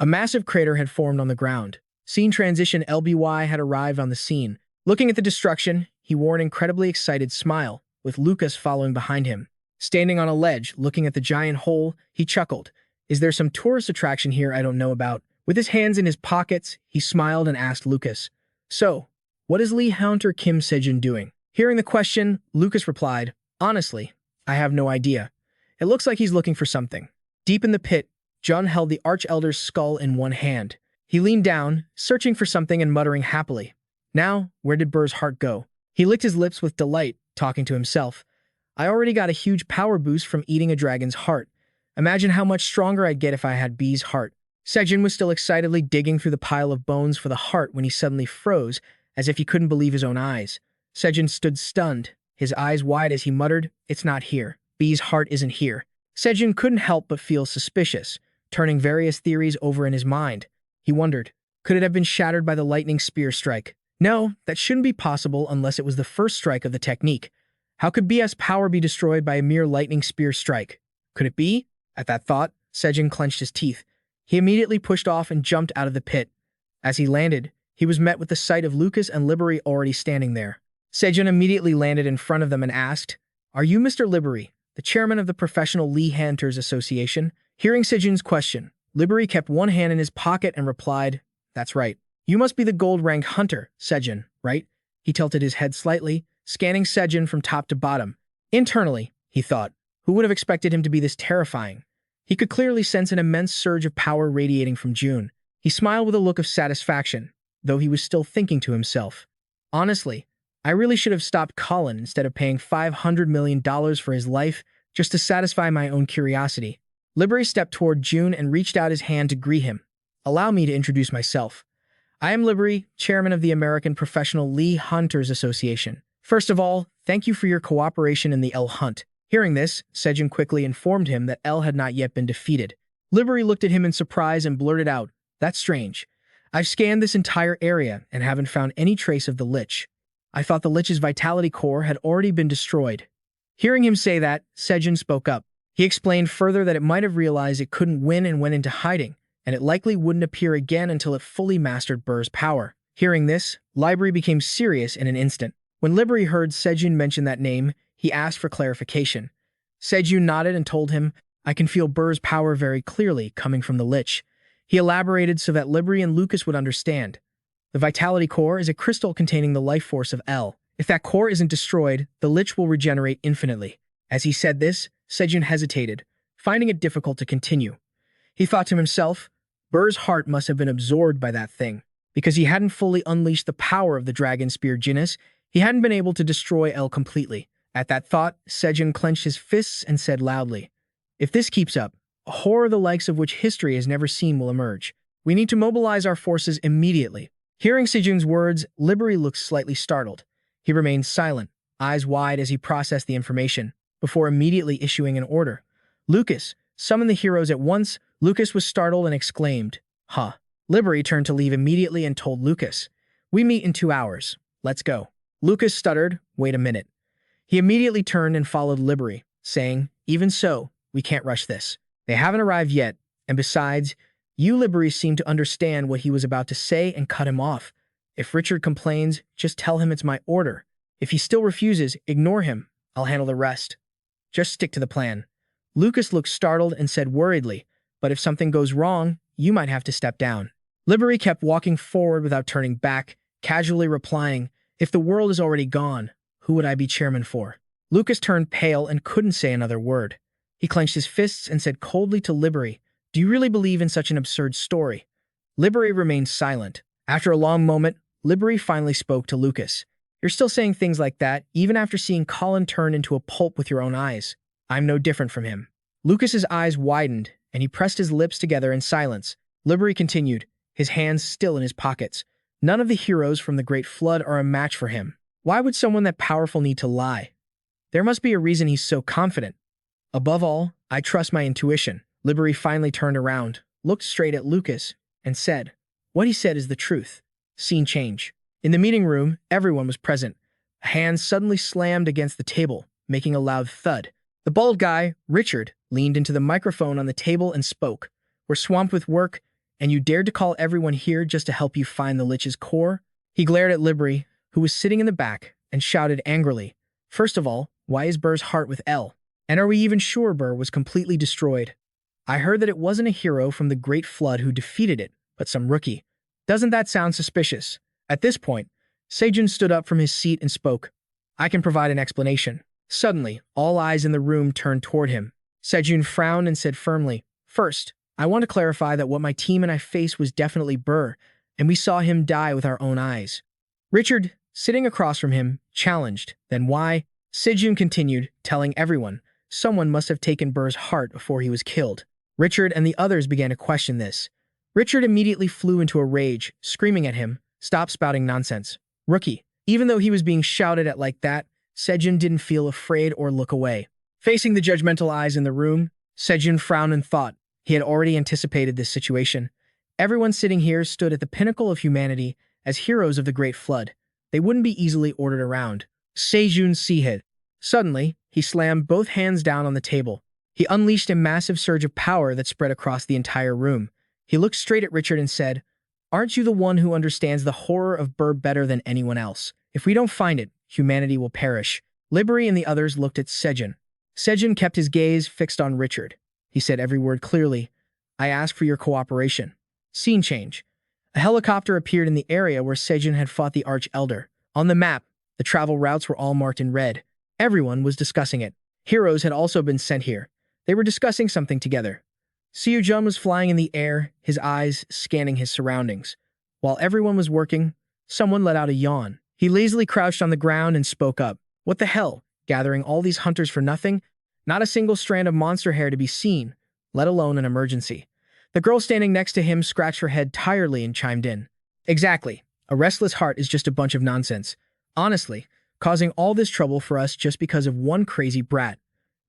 A massive crater had formed on the ground. Scene transition LBY had arrived on the scene. Looking at the destruction, he wore an incredibly excited smile, with Lucas following behind him. Standing on a ledge, looking at the giant hole, he chuckled. "Is there some tourist attraction here I don't know about?" With his hands in his pockets, he smiled and asked Lucas, "So, what is Lee Hunter Kim Seojun doing?" Hearing the question, Lucas replied, "Honestly, I have no idea. It looks like he's looking for something." Deep in the pit, Jun held the Arch-Elder's skull in one hand. He leaned down, searching for something and muttering happily. Now, where did Burr's heart go? He licked his lips with delight, talking to himself. "I already got a huge power boost from eating a dragon's heart. Imagine how much stronger I'd get if I had B's heart." Seojun was still excitedly digging through the pile of bones for the heart when he suddenly froze, as if he couldn't believe his own eyes. Seojun stood stunned, his eyes wide as he muttered, "It's not here. B's heart isn't here." Seojun couldn't help but feel suspicious, turning various theories over in his mind. He wondered, could it have been shattered by the lightning spear strike? No, that shouldn't be possible unless it was the first strike of the technique. How could BS power be destroyed by a mere lightning spear strike? Could it be? At that thought, Seojun clenched his teeth. He immediately pushed off and jumped out of the pit. As he landed, he was met with the sight of Lucas and Libery already standing there. Seojun immediately landed in front of them and asked, "Are you Mr. Libery, the chairman of the Professional Lee Hunters Association?" Hearing Seojun's question, Libery kept one hand in his pocket and replied, "That's right. You must be the gold-rank hunter, Seojun, right?" He tilted his head slightly, scanning Seojun from top to bottom. Internally, he thought, who would have expected him to be this terrifying? He could clearly sense an immense surge of power radiating from June. He smiled with a look of satisfaction, though he was still thinking to himself, "Honestly, I really should have stopped Colin instead of paying $500 million for his life just to satisfy my own curiosity." Libery stepped toward June and reached out his hand to greet him. "Allow me to introduce myself. I am Libery, chairman of the American Professional Lee Hunters Association. First of all, thank you for your cooperation in the L hunt." Hearing this, Seojun quickly informed him that L had not yet been defeated. Libery looked at him in surprise and blurted out, "That's strange. I've scanned this entire area and haven't found any trace of the lich. I thought the lich's vitality core had already been destroyed. Hearing him say that, Seojun spoke up. He explained further that it might have realized it couldn't win and went into hiding, and it likely wouldn't appear again until it fully mastered Burr's power. Hearing this, Libri became serious in an instant. When Libri heard Seojun mention that name, he asked for clarification. Seojun nodded and told him, I can feel Burr's power very clearly coming from the lich. He elaborated so that Libri and Lucas would understand. The vitality core is a crystal containing the life force of L. If that core isn't destroyed, the lich will regenerate infinitely. As he said this, Seojun hesitated, finding it difficult to continue. He thought to himself, Burr's heart must have been absorbed by that thing. Because he hadn't fully unleashed the power of the dragon spear genus, he hadn't been able to destroy L completely. At that thought, Seojun clenched his fists and said loudly, If this keeps up, a horror the likes of which history has never seen will emerge. We need to mobilize our forces immediately. Hearing Seojun's words, Libri looked slightly startled. He remained silent, eyes wide as he processed the information, before immediately issuing an order. Lucas, summon the heroes at once. Lucas was startled and exclaimed, Huh. Libri turned to leave immediately and told Lucas, We meet in 2 hours. Let's go. Lucas stuttered, Wait a minute. He immediately turned and followed Libri, saying, Even so, we can't rush this. They haven't arrived yet, and besides, you Libri seemed to understand what he was about to say and cut him off. If Richard complains, just tell him it's my order. If he still refuses, ignore him. I'll handle the rest. Just stick to the plan. Lucas looked startled and said worriedly, But if something goes wrong, you might have to step down. Libri kept walking forward without turning back, casually replying, If the world is already gone, who would I be chairman for? Lucas turned pale and couldn't say another word. He clenched his fists and said coldly to Libri, Do you really believe in such an absurd story? Libri remained silent. After a long moment, Libri finally spoke to Lucas. You're still saying things like that, even after seeing Colin turn into a pulp with your own eyes. I'm no different from him. Lucas's eyes widened, and he pressed his lips together in silence. Libri continued, his hands still in his pockets. None of the heroes from the Great Flood are a match for him. Why would someone that powerful need to lie? There must be a reason he's so confident. Above all, I trust my intuition. Libri finally turned around, looked straight at Lucas, and said, What he said is the truth. Scene change. In the meeting room, everyone was present. A hand suddenly slammed against the table, making a loud thud. The bald guy, Richard, leaned into the microphone on the table and spoke. We're swamped with work, and you dared to call everyone here just to help you find the lich's core? He glared at Libri, who was sitting in the back, and shouted angrily, First of all, why is Burr's heart with L? And are we even sure Burr was completely destroyed? I heard that it wasn't a hero from the Great Flood who defeated it, but some rookie. Doesn't that sound suspicious? At this point, Seojun stood up from his seat and spoke. I can provide an explanation. Suddenly, all eyes in the room turned toward him. Seojun frowned and said firmly, First, I want to clarify that what my team and I faced was definitely Burr, and we saw him die with our own eyes. Richard, sitting across from him, challenged. Then why? Seojun continued, telling everyone, someone must have taken Burr's heart before he was killed. Richard and the others began to question this. Richard immediately flew into a rage, screaming at him, Stop spouting nonsense. Rookie. Even though he was being shouted at like that, Seojun didn't feel afraid or look away. Facing the judgmental eyes in the room, Seojun frowned and thought. He had already anticipated this situation. Everyone sitting here stood at the pinnacle of humanity as heroes of the Great Flood. They wouldn't be easily ordered around. Seojun Seehid. Suddenly, he slammed both hands down on the table. He unleashed a massive surge of power that spread across the entire room. He looked straight at Richard and said, Aren't you the one who understands the horror of Burr better than anyone else? If we don't find it, humanity will perish. Libri and the others looked at Seojun. Seojun kept his gaze fixed on Richard. He said every word clearly. I ask for your cooperation. Scene change. A helicopter appeared in the area where Seojun had fought the Arch-Elder. On the map, the travel routes were all marked in red. Everyone was discussing it. Heroes had also been sent here. They were discussing something together. Seojun was flying in the air, his eyes scanning his surroundings. While everyone was working, someone let out a yawn. He lazily crouched on the ground and spoke up. What the hell? Gathering all these hunters for nothing? Not a single strand of monster hair to be seen, let alone an emergency. The girl standing next to him scratched her head tiredly and chimed in. Exactly. A restless heart is just a bunch of nonsense. Honestly, causing all this trouble for us just because of one crazy brat.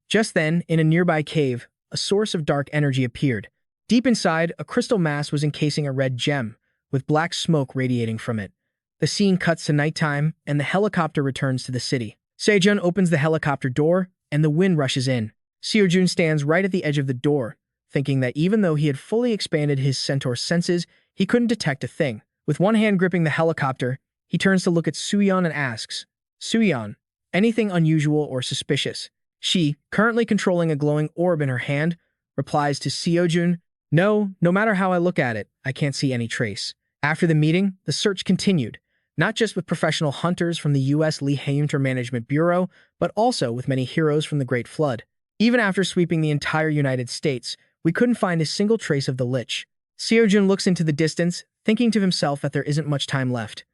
Just then, in a nearby cave, a source of dark energy appeared. Deep inside, a crystal mass was encasing a red gem, with black smoke radiating from it. The scene cuts to nighttime, and the helicopter returns to the city. Seojun opens the helicopter door, and the wind rushes in. Seojun stands right at the edge of the door, thinking that even though he had fully expanded his centaur senses, he couldn't detect a thing. With one hand gripping the helicopter, he turns to look at Suyeon and asks, "Suyeon, anything unusual or suspicious?" She, currently controlling a glowing orb in her hand, replies to Seojun, "No, no matter how I look at it, I can't see any trace." After the meeting, the search continued, not just with professional hunters from the U.S. Lee Hunter Management Bureau, but also with many heroes from the Great Flood. Even after sweeping the entire United States, we couldn't find a single trace of the Lich. Seojun looks into the distance, thinking to himself that there isn't much time left.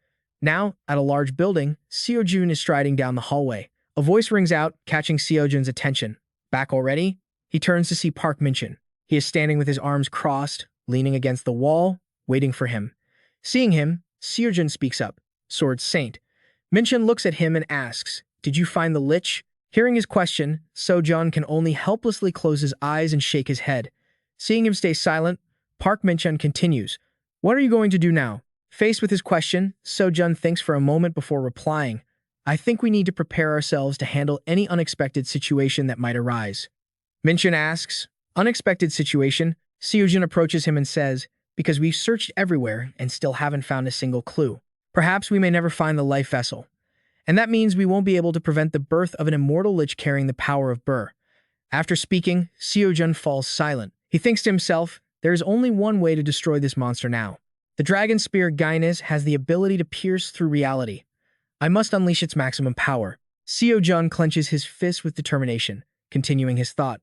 Now, at a large building, Seojun is striding down the hallway. A voice rings out, catching Seojun's attention. "Back already?" He turns to see Park Min-chan. He is standing with his arms crossed, leaning against the wall, waiting for him. Seeing him, Seojun speaks up. "Sword Saint." Min-chan looks at him and asks, "Did you find the Lich?" Hearing his question, Seojun can only helplessly close his eyes and shake his head. Seeing him stay silent, Park Min-chan continues, "What are you going to do now?" Faced with his question, Seojun thinks for a moment before replying, "I think we need to prepare ourselves to handle any unexpected situation that might arise." Min-chan asks, "Unexpected situation?" Seojun approaches him and says, "Because we've searched everywhere and still haven't found a single clue. Perhaps we may never find the life vessel. And that means we won't be able to prevent the birth of an immortal lich carrying the power of Bur." After speaking, Seojun falls silent. He thinks to himself, there is only one way to destroy this monster now. The dragon spear Gynes has the ability to pierce through reality. I must unleash its maximum power. Seojun clenches his fist with determination, continuing his thought.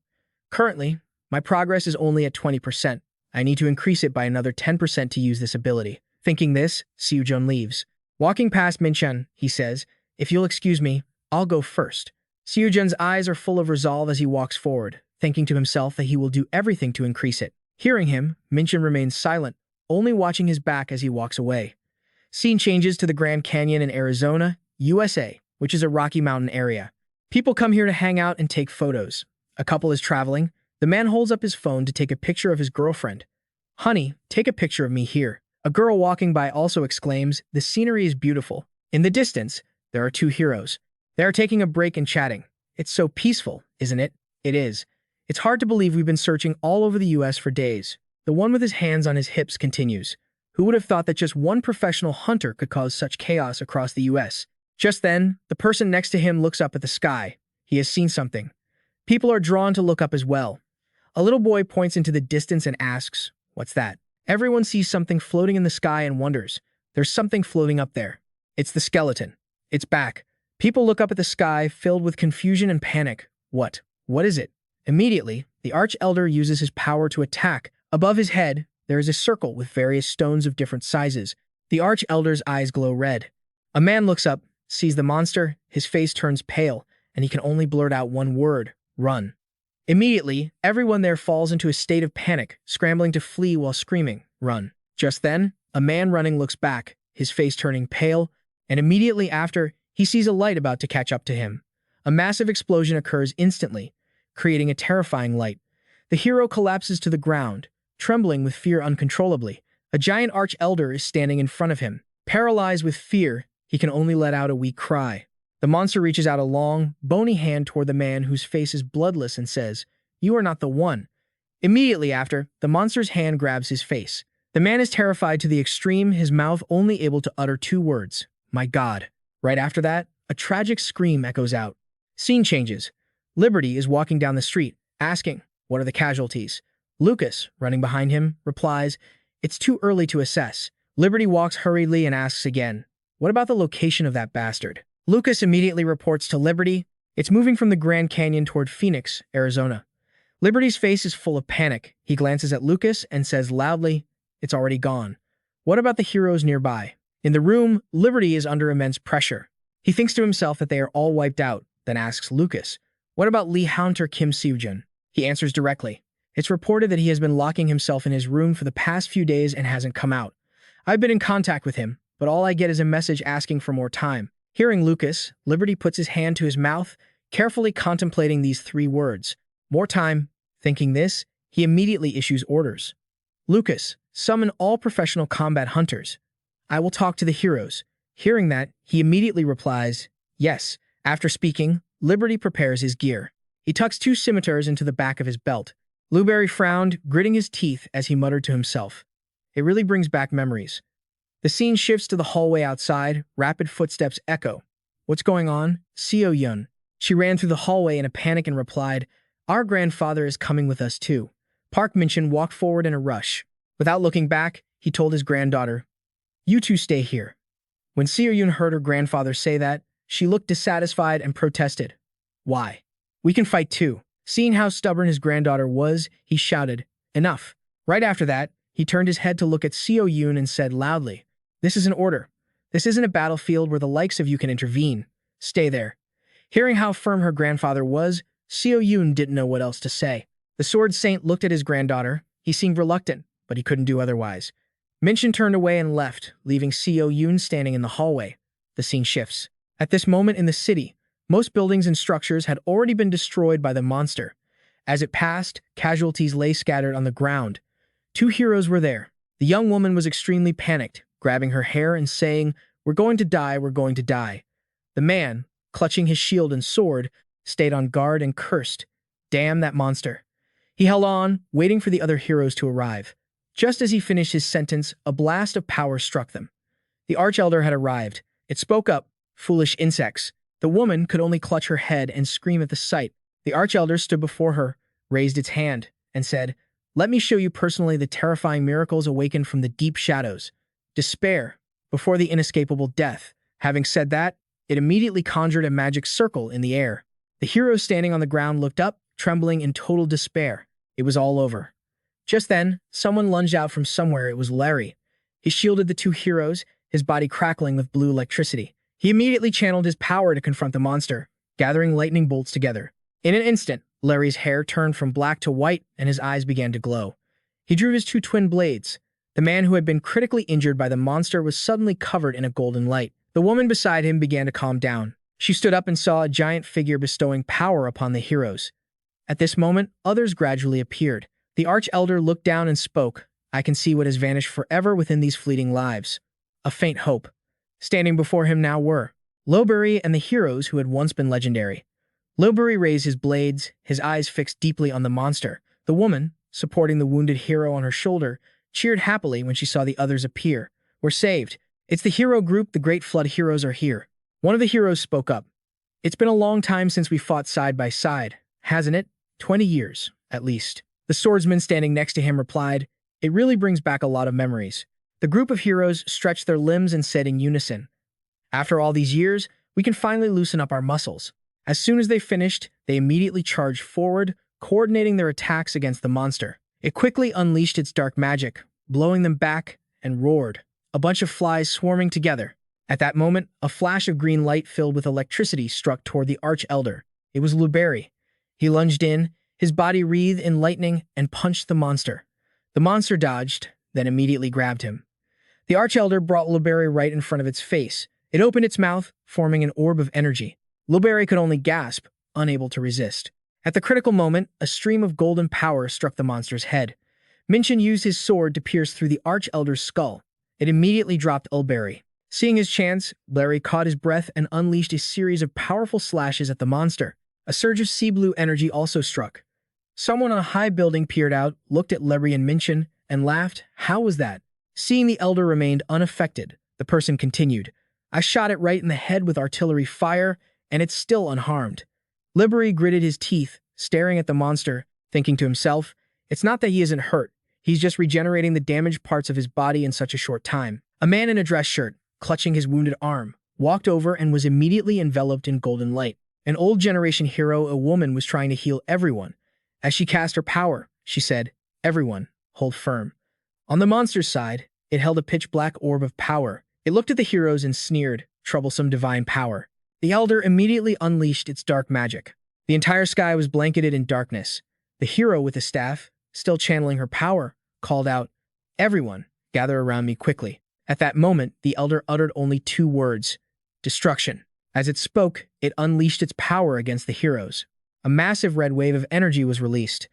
Currently, my progress is only at 20%. I need to increase it by another 10% to use this ability. Thinking this, Seojun leaves. Walking past Min-chan, he says, "If you'll excuse me, I'll go first." Seojun's eyes are full of resolve as he walks forward, thinking to himself that he will do everything to increase it. Hearing him, Min-chan remains silent, only watching his back as he walks away. Scene changes to the Grand Canyon in Arizona, USA, which is a Rocky Mountain area. People come here to hang out and take photos. A couple is traveling. The man holds up his phone to take a picture of his girlfriend. "Honey, take a picture of me here." A girl walking by also exclaims, "The scenery is beautiful." In the distance, there are two heroes. They are taking a break and chatting. "It's so peaceful, isn't it?" "It is. It's hard to believe we've been searching all over the US for days." The one with his hands on his hips continues. "Who would have thought that just one professional hunter could cause such chaos across the US?" Just then, the person next to him looks up at the sky. He has seen something. People are drawn to look up as well. A little boy points into the distance and asks, "What's that?" Everyone sees something floating in the sky and wonders. There's something floating up there. It's the skeleton. It's back. People look up at the sky, filled with confusion and panic. What? What is it? Immediately, the Arch-Elder uses his power to attack. Above his head, there is a circle with various stones of different sizes. The Arch-Elder's eyes glow red. A man looks up, sees the monster, his face turns pale, and he can only blurt out one word: "Run." Immediately, everyone there falls into a state of panic, scrambling to flee while screaming, "Run." Just then, a man running looks back, his face turning pale, and immediately after, he sees a light about to catch up to him. A massive explosion occurs instantly, creating a terrifying light. The hero collapses to the ground, trembling with fear uncontrollably. A giant Arch-Elder is standing in front of him. Paralyzed with fear, he can only let out a weak cry. The monster reaches out a long, bony hand toward the man whose face is bloodless and says, "You are not the one." Immediately after, the monster's hand grabs his face. The man is terrified to the extreme, his mouth only able to utter two words, "My God." Right after that, a tragic scream echoes out. Scene changes. Liberty is walking down the street, asking, "What are the casualties?" Lucas, running behind him, replies, "It's too early to assess." Liberty walks hurriedly and asks again, "What about the location of that bastard?" Lucas immediately reports to Liberty, "It's moving from the Grand Canyon toward Phoenix, Arizona." Liberty's face is full of panic. He glances at Lucas and says loudly, "It's already gone." What about the heroes nearby? In the room, Liberty is under immense pressure. He thinks to himself that they are all wiped out, then asks Lucas, "What about Lee Hunter Kim Seojun?" He answers directly, "It's reported that he has been locking himself in his room for the past few days and hasn't come out. I've been in contact with him, but all I get is a message asking for more time." Hearing Lucas, Liberty puts his hand to his mouth, carefully contemplating these three words, "More time." Thinking this, he immediately issues orders. "Lucas, Summon all professional combat hunters. I will talk to the heroes." Hearing that, he immediately replies, "Yes." After speaking, Liberty prepares his gear. He tucks 2 scimitars into the back of his belt. Blueberry frowned, gritting his teeth as he muttered to himself. It really brings back memories. The scene shifts to the hallway outside. Rapid footsteps echo. "What's going on?" Seojun. She ran through the hallway in a panic and replied, "Our grandfather is coming with us too." Park Minchin walked forward in a rush. Without looking back, he told his granddaughter, "You two stay here." When Seojun heard her grandfather say that, she looked dissatisfied and protested. "Why? We can fight too." Seeing how stubborn his granddaughter was, he shouted, "Enough." Right after that, he turned his head to look at Seojun and said loudly, "This is an order. This isn't a battlefield where the likes of you can intervene. Stay there." Hearing how firm her grandfather was, Seojun didn't know what else to say. The Sword Saint looked at his granddaughter. He seemed reluctant, but he couldn't do otherwise. Minchin turned away and left, leaving Seojun standing in the hallway. The scene shifts. At this moment in the city, most buildings and structures had already been destroyed by the monster. As it passed, casualties lay scattered on the ground. 2 heroes were there. The young woman was extremely panicked, grabbing her hair and saying, "We're going to die, we're going to die." The man, clutching his shield and sword, stayed on guard and cursed, "Damn that monster." He held on, waiting for the other heroes to arrive. Just as he finished his sentence, a blast of power struck them. The Archelder had arrived. It spoke up, "Foolish insects." The woman could only clutch her head and scream at the sight. The Archelder stood before her, raised its hand, and said, "Let me show you personally the terrifying miracles awakened from the deep shadows. Despair, before the inescapable death." Having said that, it immediately conjured a magic circle in the air. The heroes standing on the ground looked up, trembling in total despair. It was all over. Just then, someone lunged out from somewhere. It was Larry. He shielded the 2 heroes, his body crackling with blue electricity. He immediately channeled his power to confront the monster, gathering lightning bolts together. In an instant, Larry's hair turned from black to white and his eyes began to glow. He drew his 2 twin blades. The man who had been critically injured by the monster was suddenly covered in a golden light. The woman beside him began to calm down. She stood up and saw a giant figure bestowing power upon the heroes. At this moment, others gradually appeared. The Archelder looked down and spoke, "I can see what has vanished forever within these fleeting lives." A faint hope. Standing before him now were Lowberry and the heroes who had once been legendary. Lowberry raised his blades, his eyes fixed deeply on the monster. The woman, supporting the wounded hero on her shoulder, cheered happily when she saw the others appear. "We're saved. It's the hero group, the Great Flood heroes are here." One of the heroes spoke up. "It's been a long time since we fought side by side, hasn't it? 20 years, at least." The swordsman standing next to him replied, "It really brings back a lot of memories." The group of heroes stretched their limbs and said in unison, "After all these years, we can finally loosen up our muscles." As soon as they finished, they immediately charged forward, coordinating their attacks against the monster. It quickly unleashed its dark magic, blowing them back, and roared, a bunch of flies swarming together. At that moment, a flash of green light filled with electricity struck toward the Archelder. It was Blueberry. He lunged in, his body wreathed in lightning, and punched the monster. The monster dodged, then immediately grabbed him. The Archelder brought Blueberry right in front of its face. It opened its mouth, forming an orb of energy. Blueberry could only gasp, unable to resist. At the critical moment, a stream of golden power struck the monster's head. Minchin used his sword to pierce through the Archelder's skull. It immediately dropped Blueberry. Seeing his chance, Larry caught his breath and unleashed a series of powerful slashes at the monster. A surge of sea blue energy also struck. Someone on a high building peered out, looked at Larry and Minchin, and laughed. "How was that?" Seeing the elder remained unaffected, the person continued, "I shot it right in the head with artillery fire, and it's still unharmed." Liberty gritted his teeth, staring at the monster, thinking to himself, "It's not that he isn't hurt. He's just regenerating the damaged parts of his body in such a short time." A man in a dress shirt, clutching his wounded arm, walked over and was immediately enveloped in golden light. An old generation hero, a woman, was trying to heal everyone. As she cast her power, she said, "Everyone, hold firm." On the monster's side, it held a pitch-black orb of power. It looked at the heroes and sneered, "Troublesome divine power." The elder immediately unleashed its dark magic. The entire sky was blanketed in darkness. The hero with the staff, still channeling her power, called out, "Everyone, gather around me quickly." At that moment, the elder uttered only 2 words, "Destruction." As it spoke, it unleashed its power against the heroes. A massive red wave of energy was released.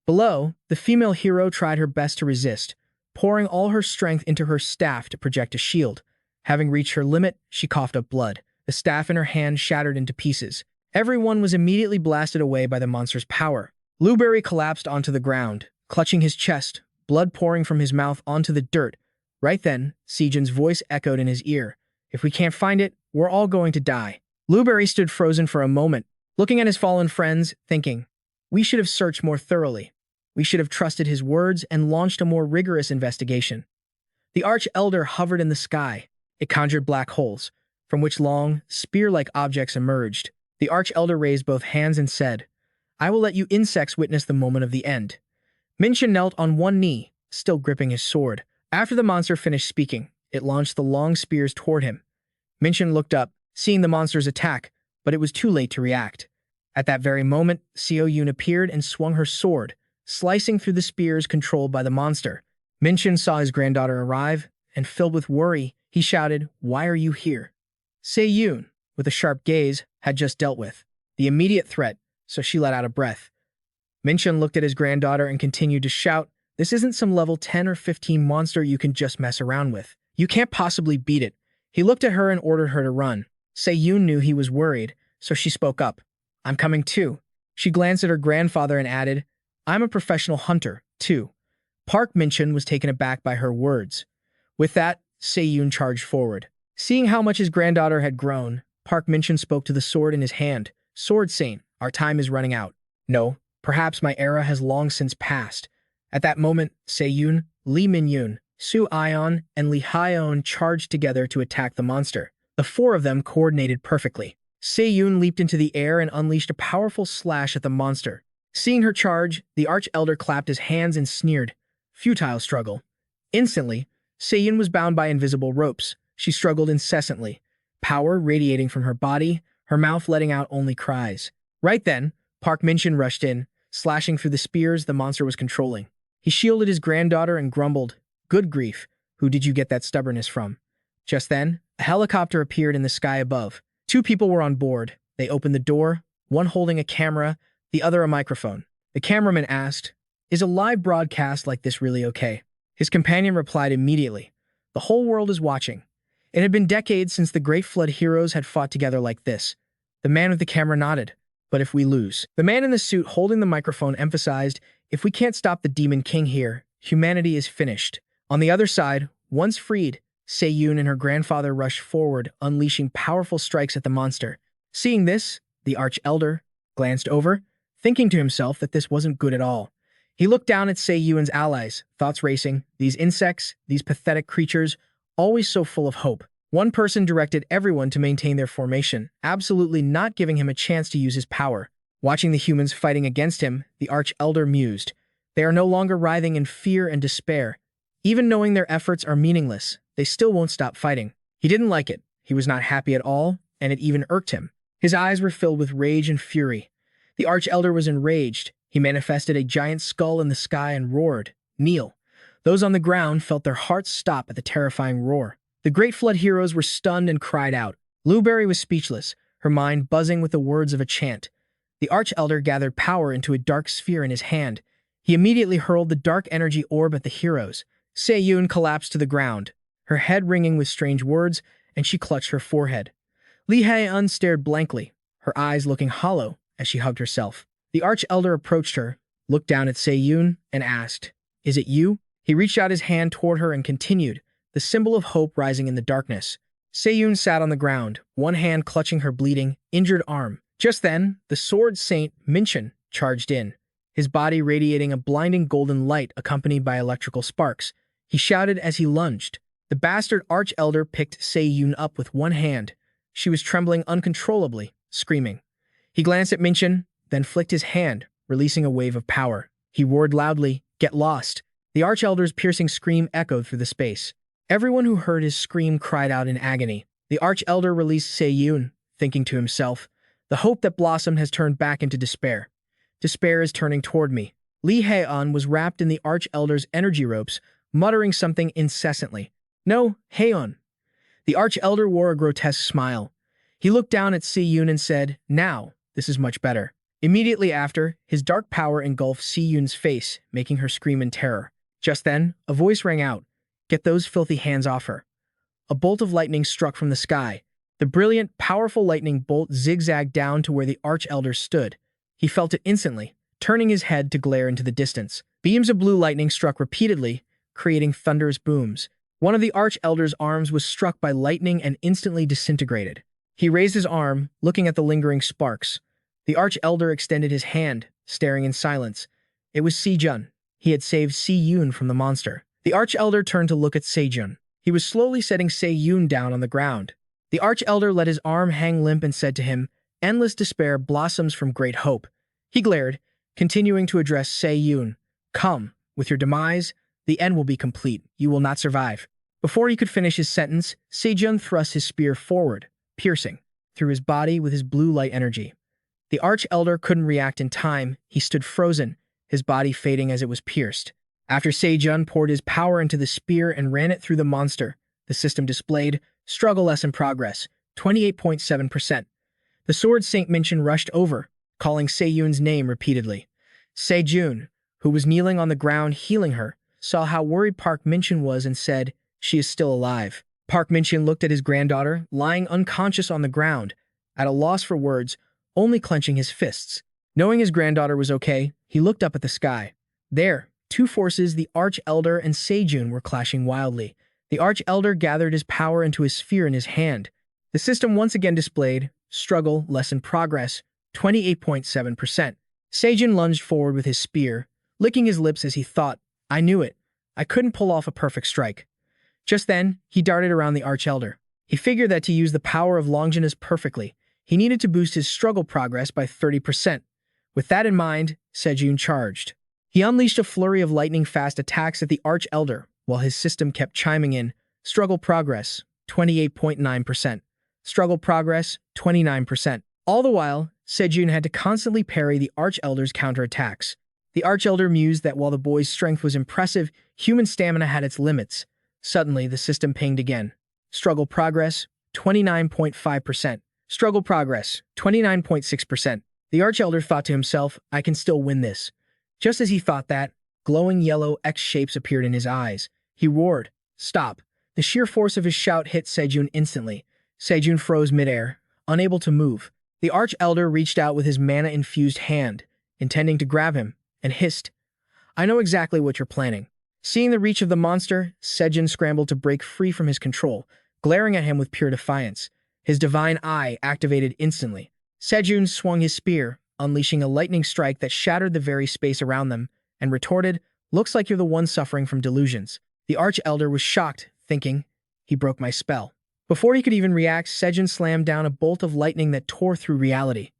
Below, the female hero tried her best to resist, pouring all her strength into her staff to project a shield. Having reached her limit, she coughed up blood. The staff in her hand shattered into pieces. Everyone was immediately blasted away by the monster's power. Blueberry collapsed onto the ground, clutching his chest, blood pouring from his mouth onto the dirt. Right then, Seojun's voice echoed in his ear. If we can't find it, we're all going to die. Blueberry stood frozen for a moment, looking at his fallen friends, thinking, we should have searched more thoroughly. We should have trusted his words and launched a more rigorous investigation. The Arch-Elder hovered in the sky. It conjured black holes, from which long, spear-like objects emerged. The Arch-Elder raised both hands and said, I will let you insects witness the moment of the end. Minchen knelt on one knee, still gripping his sword. After the monster finished speaking, it launched the long spears toward him. Minchen looked up, seeing the monster's attack, but it was too late to react. At that very moment, Seojun appeared and swung her sword, slicing through the spears controlled by the monster. Minchen saw his granddaughter arrive, and filled with worry, he shouted, Why are you here? Seojun, with a sharp gaze, had just dealt with the immediate threat, so she let out a breath. Minchen looked at his granddaughter and continued to shout, This isn't some level 10 or 15 monster you can just mess around with. You can't possibly beat it. He looked at her and ordered her to run. Seojun knew he was worried, so she spoke up. I'm coming too. She glanced at her grandfather and added, I'm a professional hunter, too. Park Minchen was taken aback by her words. With that, Seojun charged forward. Seeing how much his granddaughter had grown, Park Minchen spoke to the sword in his hand. Sword Saint, our time is running out. No, perhaps my era has long since passed. At that moment, Seojun, Lee Min-yoon, Su Ion, and Lee Hyeon charged together to attack the monster. The four of them coordinated perfectly. Seojun leaped into the air and unleashed a powerful slash at the monster. Seeing her charge, the Arch-Elder clapped his hands and sneered. Futile struggle. Instantly, Seojun was bound by invisible ropes. She struggled incessantly, power radiating from her body, her mouth letting out only cries. Right then, Park Minchen rushed in, slashing through the spears the monster was controlling. He shielded his granddaughter and grumbled, Good grief, who did you get that stubbornness from? Just then, a helicopter appeared in the sky above. Two people were on board. They opened the door, one holding a camera, the other a microphone. The cameraman asked, Is a live broadcast like this really okay? His companion replied immediately, The whole world is watching. It had been decades since the Great Flood heroes had fought together like this. The man with the camera nodded. But if we lose? The man in the suit holding the microphone emphasized, If we can't stop the Demon King here, humanity is finished. On the other side, once freed, Seojun and her grandfather rushed forward, unleashing powerful strikes at the monster. Seeing this, the Arch-Elder glanced over, thinking to himself that this wasn't good at all. He looked down at Seojun's allies, thoughts racing, these insects, these pathetic creatures, always so full of hope. One person directed everyone to maintain their formation, absolutely not giving him a chance to use his power. Watching the humans fighting against him, the Arch-Elder mused. They are no longer writhing in fear and despair. Even knowing their efforts are meaningless, they still won't stop fighting. He didn't like it. He was not happy at all, and it even irked him. His eyes were filled with rage and fury. The Arch-Elder was enraged. He manifested a giant skull in the sky and roared, Kneel. Those on the ground felt their hearts stop at the terrifying roar. The Great Flood heroes were stunned and cried out. Blueberry was speechless, her mind buzzing with the words of a chant. The Arch-Elder gathered power into a dark sphere in his hand. He immediately hurled the dark energy orb at the heroes. Seojun collapsed to the ground, her head ringing with strange words, and she clutched her forehead. Lee Hae-un stared blankly, her eyes looking hollow as she hugged herself. The Arch-Elder approached her, looked down at Seojun, and asked, Is it you? He reached out his hand toward her and continued, the symbol of hope rising in the darkness. Seojun sat on the ground, one hand clutching her bleeding, injured arm. Just then, the Sword Saint Minchen charged in, his body radiating a blinding golden light accompanied by electrical sparks. He shouted as he lunged. The bastard Arch-Elder picked Seojun up with one hand. She was trembling uncontrollably, screaming. He glanced at Minchen, then flicked his hand, releasing a wave of power. He roared loudly, Get lost! The Arch-Elder's piercing scream echoed through the space. Everyone who heard his scream cried out in agony. The Arch-Elder released Seojun, thinking to himself, The hope that blossomed has turned back into despair. Despair is turning toward me. Lee Hae-un was wrapped in the Arch-Elder's energy ropes, muttering something incessantly. No, Hae-un. The Arch-Elder wore a grotesque smile. He looked down at Seojun and said, Now, this is much better. Immediately after, his dark power engulfed Seojun's face, making her scream in terror. Just then, a voice rang out, "Get those filthy hands off her." A bolt of lightning struck from the sky. The brilliant, powerful lightning bolt zigzagged down to where the Arch-Elder stood. He felt it instantly, turning his head to glare into the distance. Beams of blue lightning struck repeatedly, creating thunderous booms. One of the Arch-Elder's arms was struck by lightning and instantly disintegrated. He raised his arm, looking at the lingering sparks. The Arch-Elder extended his hand, staring in silence. It was Seojun. He had saved Seojun from the monster. The Arch-Elder turned to look at Seojun. He was slowly setting Seojun down on the ground. The Arch-Elder let his arm hang limp and said to him, "Endless despair blossoms from great hope." He glared, continuing to address Seojun. "Come, with your demise, the end will be complete. You will not survive." Before he could finish his sentence, Seojun thrust his spear forward, piercing through his body with his blue light energy. The Arch-Elder couldn't react in time. He stood frozen, his body fading as it was pierced. After Seojun poured his power into the spear and ran it through the monster, the system displayed struggle less in progress, 28.7%. The sword Saint Minchin rushed over, calling Seojun's name repeatedly. Seojun, who was kneeling on the ground healing her, saw how worried Park Minchin was and said, "She is still alive." Park Minchin looked at his granddaughter, lying unconscious on the ground, at a loss for words, only clenching his fists. Knowing his granddaughter was okay, he looked up at the sky. There, two forces, the Arch-Elder and Seojun, were clashing wildly. The Arch-Elder gathered his power into his sphere in his hand. The system once again displayed struggle less in progress, 28.7%. Seojun lunged forward with his spear, licking his lips as he thought, "I knew it. I couldn't pull off a perfect strike." Just then, he darted around the Arch-Elder. He figured that to use the power of Longinus perfectly, he needed to boost his struggle progress by 30%. With that in mind, Seojun charged. He unleashed a flurry of lightning-fast attacks at the Arch-Elder, while his system kept chiming in, struggle progress, 28.9%. Struggle progress, 29%. All the while, Seojun had to constantly parry the Arch-Elder's counterattacks. The Arch-Elder mused that while the boy's strength was impressive, human stamina had its limits. Suddenly, the system pinged again. Struggle progress, 29.5%. Struggle progress, 29.6%. The Arch-Elder thought to himself, "I can still win this." Just as he thought that, glowing yellow X shapes appeared in his eyes. He roared, "Stop!" The sheer force of his shout hit Seojun instantly. Seojun froze midair, unable to move. The Arch-Elder reached out with his mana-infused hand, intending to grab him, and hissed, "I know exactly what you're planning." Seeing the reach of the monster, Seojun scrambled to break free from his control, glaring at him with pure defiance. His divine eye activated instantly. Seojun swung his spear, unleashing a lightning strike that shattered the very space around them, and retorted, "Looks like you're the one suffering from delusions." The Arch-Elder was shocked, thinking, "He broke my spell." Before he could even react, Seojun slammed down a bolt of lightning that tore through reality.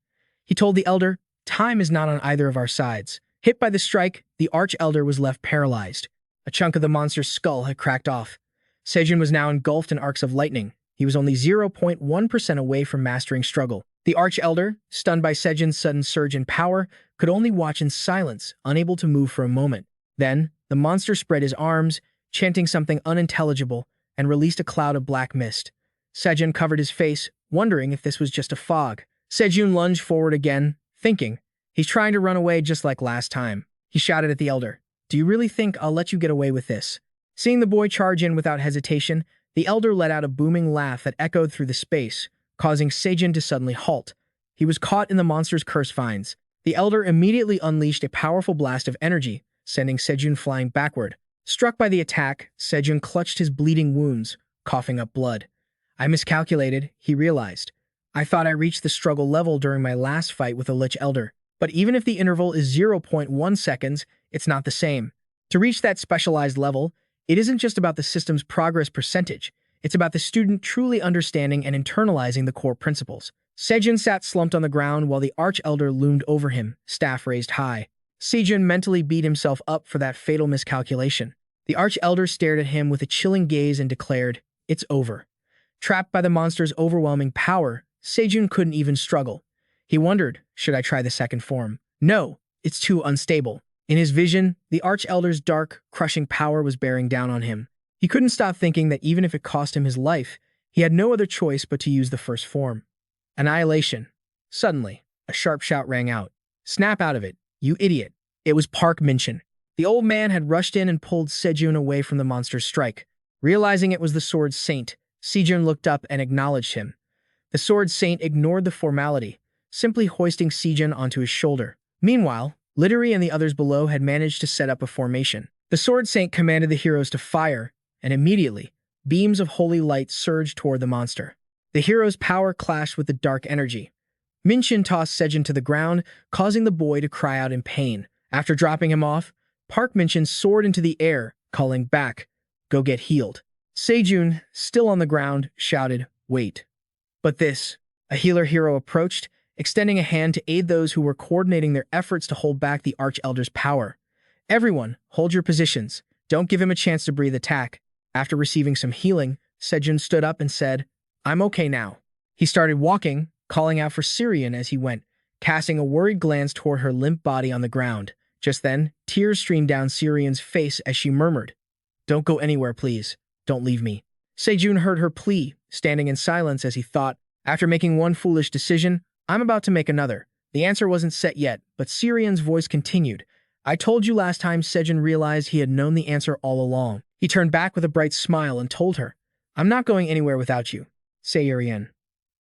He told the Elder, "Time is not on either of our sides." Hit by the strike, the Arch-Elder was left paralyzed. A chunk of the monster's skull had cracked off. Seojun was now engulfed in arcs of lightning. He was only 0.1% away from mastering struggle. The Arch-Elder, stunned by Seojun's sudden surge in power, could only watch in silence, unable to move for a moment. Then, the monster spread his arms, chanting something unintelligible, and released a cloud of black mist. Seojun covered his face, wondering if this was just a fog. Seojun lunged forward again, thinking, "He's trying to run away just like last time." He shouted at the Elder, "Do you really think I'll let you get away with this?" Seeing the boy charge in without hesitation, the Elder let out a booming laugh that echoed through the space, causing Seojun to suddenly halt. He was caught in the monster's curse vines. The Elder immediately unleashed a powerful blast of energy, sending Seojun flying backward. Struck by the attack, Seojun clutched his bleeding wounds, coughing up blood. "I miscalculated," he realized. "I thought I reached the struggle level during my last fight with the Lich Elder. But even if the interval is 0.1 seconds, it's not the same. To reach that specialized level, it isn't just about the system's progress percentage. It's about the student truly understanding and internalizing the core principles." Seojun sat slumped on the ground while the Arch-Elder loomed over him, staff raised high. Seojun mentally beat himself up for that fatal miscalculation. The Arch-Elder stared at him with a chilling gaze and declared, "It's over." Trapped by the monster's overwhelming power, Seojun couldn't even struggle. He wondered, should I try the second form? No, it's too unstable. In his vision, the Arch-Elder's dark, crushing power was bearing down on him. He couldn't stop thinking that even if it cost him his life, he had no other choice but to use the first form. Annihilation. Suddenly, a sharp shout rang out. "Snap out of it, you idiot." It was Park Minchin. The old man had rushed in and pulled Seojun away from the monster's strike. Realizing it was the Sword Saint, Seojun looked up and acknowledged him. The Sword Saint ignored the formality, simply hoisting Seojun onto his shoulder. Meanwhile, Littery and the others below had managed to set up a formation. The Sword Saint commanded the heroes to fire, and immediately, beams of holy light surged toward the monster. The hero's power clashed with the dark energy. Minchin tossed Seojun to the ground, causing the boy to cry out in pain. After dropping him off, Park Minchin soared into the air, calling back, "Go get healed." Seojun, still on the ground, shouted, "Wait." But this, a healer hero approached, extending a hand to aid those who were coordinating their efforts to hold back the Arch-Elder's power. "Everyone, hold your positions. Don't give him a chance to breathe attack." After receiving some healing, Seojun stood up and said, "I'm okay now." He started walking, calling out for Chiron as he went, casting a worried glance toward her limp body on the ground. Just then, tears streamed down Chiron's face as she murmured, "Don't go anywhere, please. Don't leave me." Seojun heard her plea, standing in silence as he thought, after making one foolish decision, I'm about to make another. The answer wasn't set yet, but Chiron's voice continued, "I told you last time." Seojun realized he had known the answer all along. He turned back with a bright smile and told her, "I'm not going anywhere without you, Chiron."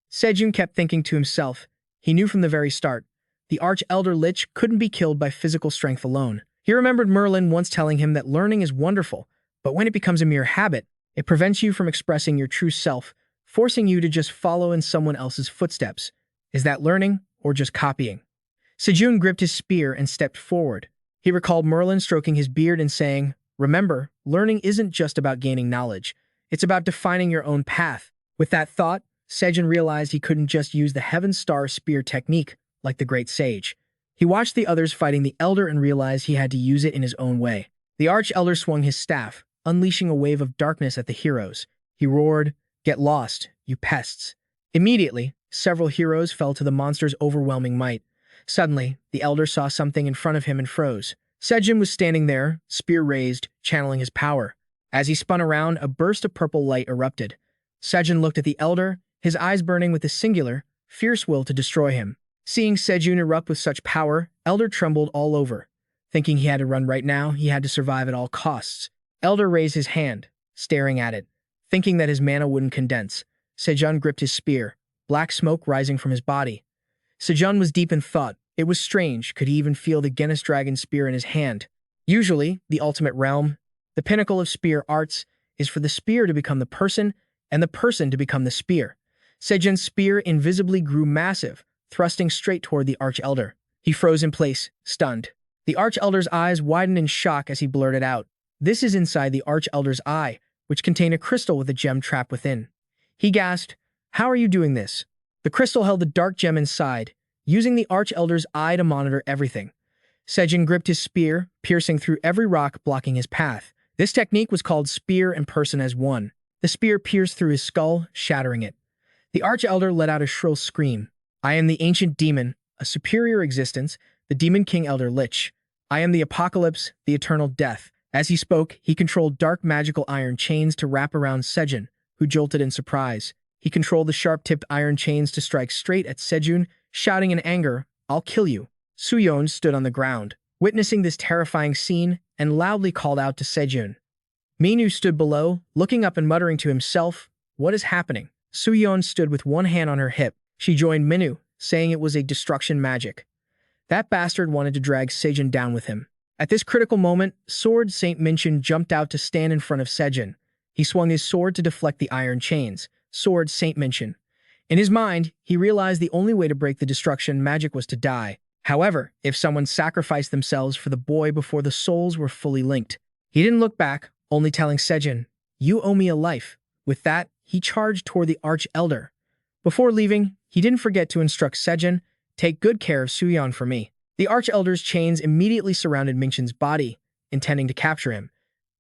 Seojun kept thinking to himself. He knew from the very start, the Arch-Elder Lich couldn't be killed by physical strength alone. He remembered Merlin once telling him that learning is wonderful, but when it becomes a mere habit, it prevents you from expressing your true self, forcing you to just follow in someone else's footsteps. Is that learning or just copying? Seojun gripped his spear and stepped forward. He recalled Merlin stroking his beard and saying, "Remember, learning isn't just about gaining knowledge. It's about defining your own path." With that thought, Seojun realized he couldn't just use the Heaven Star Spear technique like the great sage. He watched the others fighting the Elder and realized he had to use it in his own way. The Arch-Elder swung his staff, unleashing a wave of darkness at the heroes. He roared, "Get lost, you pests." Immediately, several heroes fell to the monster's overwhelming might. Suddenly, the Elder saw something in front of him and froze. Seojun was standing there, spear raised, channeling his power. As he spun around, a burst of purple light erupted. Seojun looked at the Elder, his eyes burning with a singular, fierce will to destroy him. Seeing Seojun erupt with such power, Elder trembled all over. Thinking he had to run right now, he had to survive at all costs. Elder raised his hand, staring at it. Thinking that his mana wouldn't condense, Seojun gripped his spear, black smoke rising from his body. Seojun was deep in thought. It was strange, could he even feel the Genis Dragon spear in his hand? Usually, the ultimate realm, the pinnacle of spear arts, is for the spear to become the person, and the person to become the spear. Seojun's spear invisibly grew massive, thrusting straight toward the Arch-Elder. He froze in place, stunned. The Arch-Elder's eyes widened in shock as he blurted out, "This is inside the Arch-Elder's eye, which contained a crystal with a gem trapped within." He gasped, "How are you doing this?" The crystal held the dark gem inside, using the Arch-Elder's eye to monitor everything. Seojun gripped his spear, piercing through every rock blocking his path. This technique was called spear and person as one. The spear pierced through his skull, shattering it. The Arch-Elder let out a shrill scream. "I am the ancient demon, a superior existence, the Demon King Elder Lich. I am the apocalypse, the eternal death." As he spoke, he controlled dark magical iron chains to wrap around Seojun, who jolted in surprise. He controlled the sharp-tipped iron chains to strike straight at Seojun, shouting in anger, "I'll kill you." Seojun stood on the ground, witnessing this terrifying scene, and loudly called out to Seojun. Minu stood below, looking up and muttering to himself, "What is happening?" Seojun stood with one hand on her hip. She joined Minu, saying it was a destruction magic. That bastard wanted to drag Seojun down with him. At this critical moment, Sword Saint Minchin jumped out to stand in front of Seojun. He swung his sword to deflect the iron chains. Sword Saint Minchin. In his mind, he realized the only way to break the destruction magic was to die. However, if someone sacrificed themselves for the boy before the souls were fully linked. He didn't look back, only telling Seojun, "You owe me a life." With that, he charged toward the Arch-Elder. Before leaving, he didn't forget to instruct Seojun, "Take good care of Suyeon for me." The Arch-Elder's chains immediately surrounded Minchin's body, intending to capture him.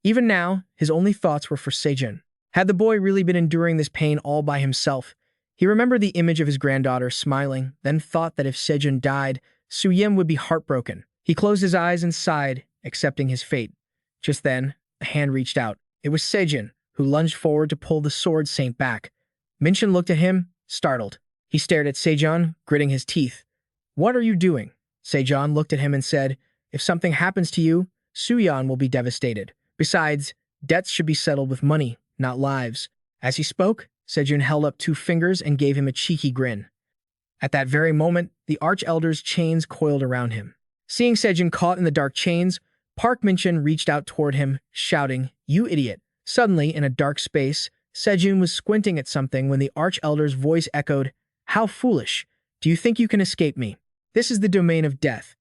Even now, his only thoughts were for Seojun. Had the boy really been enduring this pain all by himself? He remembered the image of his granddaughter smiling, then thought that if Seojun died, Suyeon would be heartbroken. He closed his eyes and sighed, accepting his fate. Just then, a hand reached out. It was Seojun, who lunged forward to pull the Sword Saint back. Minchin looked at him, startled. He stared at Seojun, gritting his teeth. "What are you doing?" Seojun looked at him and said, "If something happens to you, Suyan will be devastated. Besides, debts should be settled with money, not lives. As he spoke, Seojun held up 2 fingers and gave him a cheeky grin. At that very moment, the Arch-Elder's chains coiled around him. Seeing Seojun caught in the dark chains, Park Minchin reached out toward him, shouting, "You idiot!" Suddenly, in a dark space, Seojun was squinting at something when the Arch-Elder's voice echoed, "How foolish! Do you think you can escape me? This is the domain of death.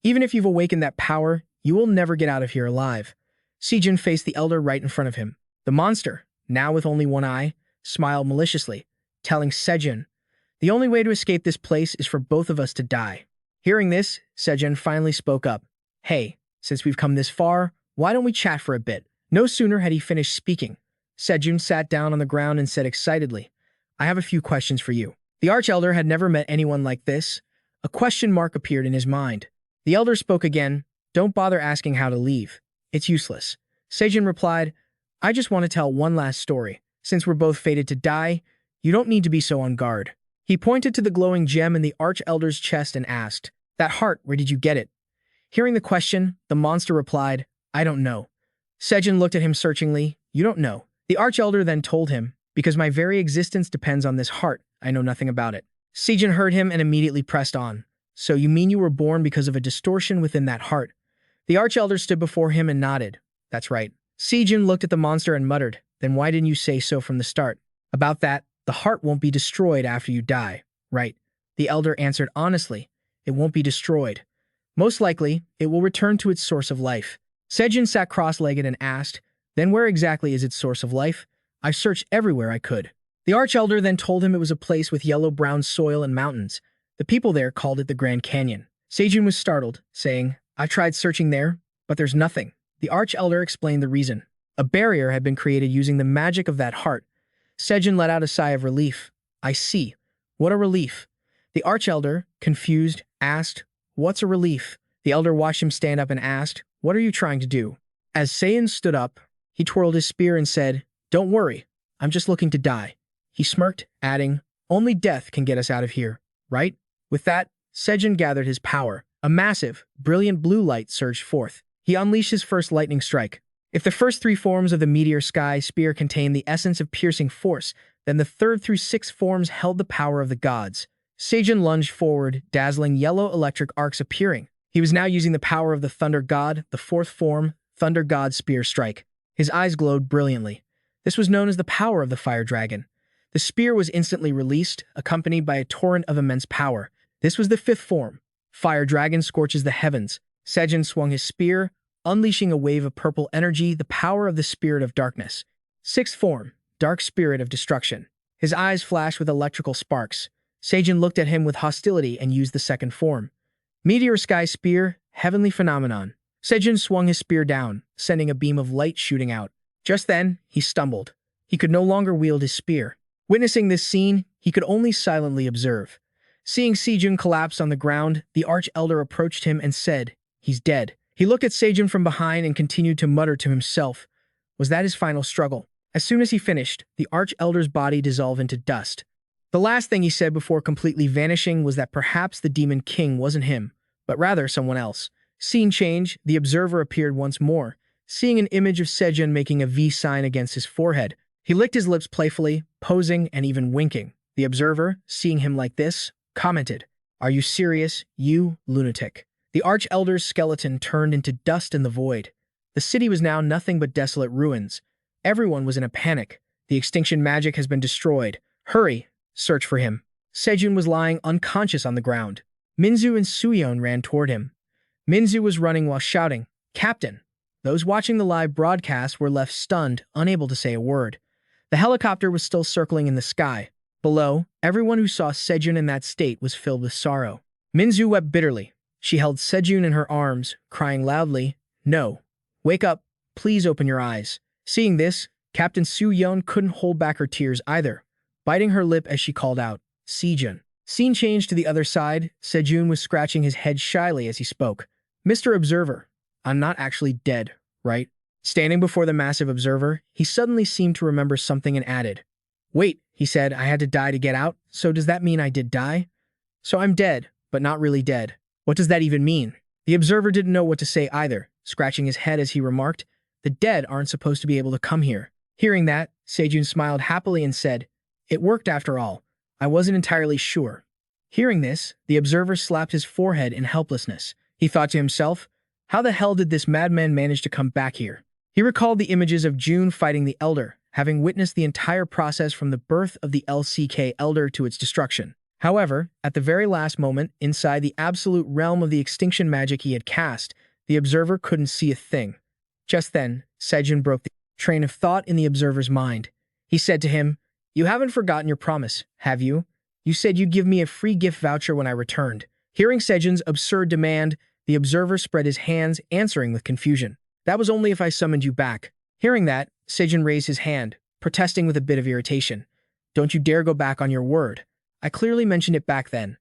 Even if you've awakened that power, you will never get out of here alive." Seojun faced the elder right in front of him. The monster, now with only one eye, smiled maliciously, telling Seojun, "The only way to escape this place is for both of us to die." Hearing this, Seojun finally spoke up. "Hey, since we've come this far, why don't we chat for a bit?" No sooner had he finished speaking, Seojun sat down on the ground and said excitedly, "I have a few questions for you." The Arch-Elder had never met anyone like this. A question mark appeared in his mind. The elder spoke again, "Don't bother asking how to leave. It's useless." Seojun replied, "I just want to tell one last story. Since we're both fated to die, you don't need to be so on guard." He pointed to the glowing gem in the Arch-Elder's chest and asked, "That heart, where did you get it?" Hearing the question, the monster replied, "I don't know." Seojun looked at him searchingly. "You don't know." The Arch-Elder then told him, "Because my very existence depends on this heart, I know nothing about it." Seojun heard him and immediately pressed on. "So you mean you were born because of a distortion within that heart?" The Arch-Elder stood before him and nodded. "That's right." Seojun looked at the monster and muttered, "Then why didn't you say so from the start?" "About that, the heart won't be destroyed after you die, right?" The elder answered honestly, "It won't be destroyed. Most likely, it will return to its source of life." Seojun sat cross-legged and asked, "Then where exactly is its source of life? I've searched everywhere I could." The Arch-Elder then told him it was a place with yellow-brown soil and mountains. The people there called it the Grand Canyon. Seojun was startled, saying, "I've tried searching there, but there's nothing." The Arch-Elder explained the reason. A barrier had been created using the magic of that heart. Seojun let out a sigh of relief. "I see. What a relief." The Arch-Elder, confused, asked, "What's a relief?" The elder watched him stand up and asked, "What are you trying to do?" As Seojun stood up, he twirled his spear and said, "Don't worry, I'm just looking to die." He smirked, adding, "Only death can get us out of here, right?" With that, Seojun gathered his power. A massive, brilliant blue light surged forth. He unleashed his first lightning strike. If the first 3 forms of the meteor sky spear contained the essence of piercing force, then the 3rd through 6th forms held the power of the gods. Seojun lunged forward, dazzling yellow electric arcs appearing. He was now using the power of the Thunder God, the 4th form, Thunder God Spear Strike. His eyes glowed brilliantly. This was known as the power of the Fire Dragon. The spear was instantly released, accompanied by a torrent of immense power. This was the 5th form. Fire Dragon scorches the heavens. Seojun swung his spear, unleashing a wave of purple energy, the power of the Spirit of Darkness. 6th form, Dark Spirit of Destruction. His eyes flashed with electrical sparks. Seojun looked at him with hostility and used the 2nd form. Meteor Sky Spear, Heavenly Phenomenon. Seojun swung his spear down, sending a beam of light shooting out. Just then, he stumbled. He could no longer wield his spear. Witnessing this scene, he could only silently observe. Seeing Seojun collapse on the ground, the Arch-Elder approached him and said, "He's dead." He looked at Seojun from behind and continued to mutter to himself. Was that his final struggle? As soon as he finished, the Arch-Elder's body dissolved into dust. The last thing he said before completely vanishing was that perhaps the Demon King wasn't him, but rather someone else. Scene change, the observer appeared once more, seeing an image of Seojun making a V sign against his forehead. He licked his lips playfully, posing and even winking. The observer, seeing him like this, commented, "Are you serious, you lunatic?" The Arch-Elder's skeleton turned into dust in the void. The city was now nothing but desolate ruins. Everyone was in a panic. The extinction magic has been destroyed. Hurry, search for him. Seojun was lying unconscious on the ground. Minzu and Suyeon ran toward him. Minzu was running while shouting, "Captain!" Those watching the live broadcast were left stunned, unable to say a word. The helicopter was still circling in the sky. Below, everyone who saw Seojun in that state was filled with sorrow. Minzu wept bitterly. She held Seojun in her arms, crying loudly, "No. Wake up. Please open your eyes." Seeing this, Captain Suyeon couldn't hold back her tears either, biting her lip as she called out, "Seojun." Scene changed to the other side. Seojun was scratching his head shyly as he spoke. "Mr. Observer, I'm not actually dead, right?" Standing before the massive observer, he suddenly seemed to remember something and added, "Wait," he said, "I had to die to get out, so does that mean I did die?" "So I'm dead, but not really dead. What does that even mean?" The observer didn't know what to say either. scratching his head as he remarked, "The dead aren't supposed to be able to come here." Hearing that, Seojun smiled happily and said, "It worked after all. I wasn't entirely sure." Hearing this, the observer slapped his forehead in helplessness. He thought to himself, how the hell did this madman manage to come back here? He recalled the images of June fighting the Elder, having witnessed the entire process from the birth of the LCK Elder to its destruction. However, at the very last moment, inside the absolute realm of the extinction magic he had cast, the observer couldn't see a thing. Just then, Seojun broke the train of thought in the observer's mind. He said to him, "You haven't forgotten your promise, have you? You said you'd give me a free gift voucher when I returned." Hearing Seojun's absurd demand, the observer spread his hands, answering with confusion. "That was only if I summoned you back." Hearing that, Seojun raised his hand, protesting with a bit of irritation. "Don't you dare go back on your word. I clearly mentioned it back then.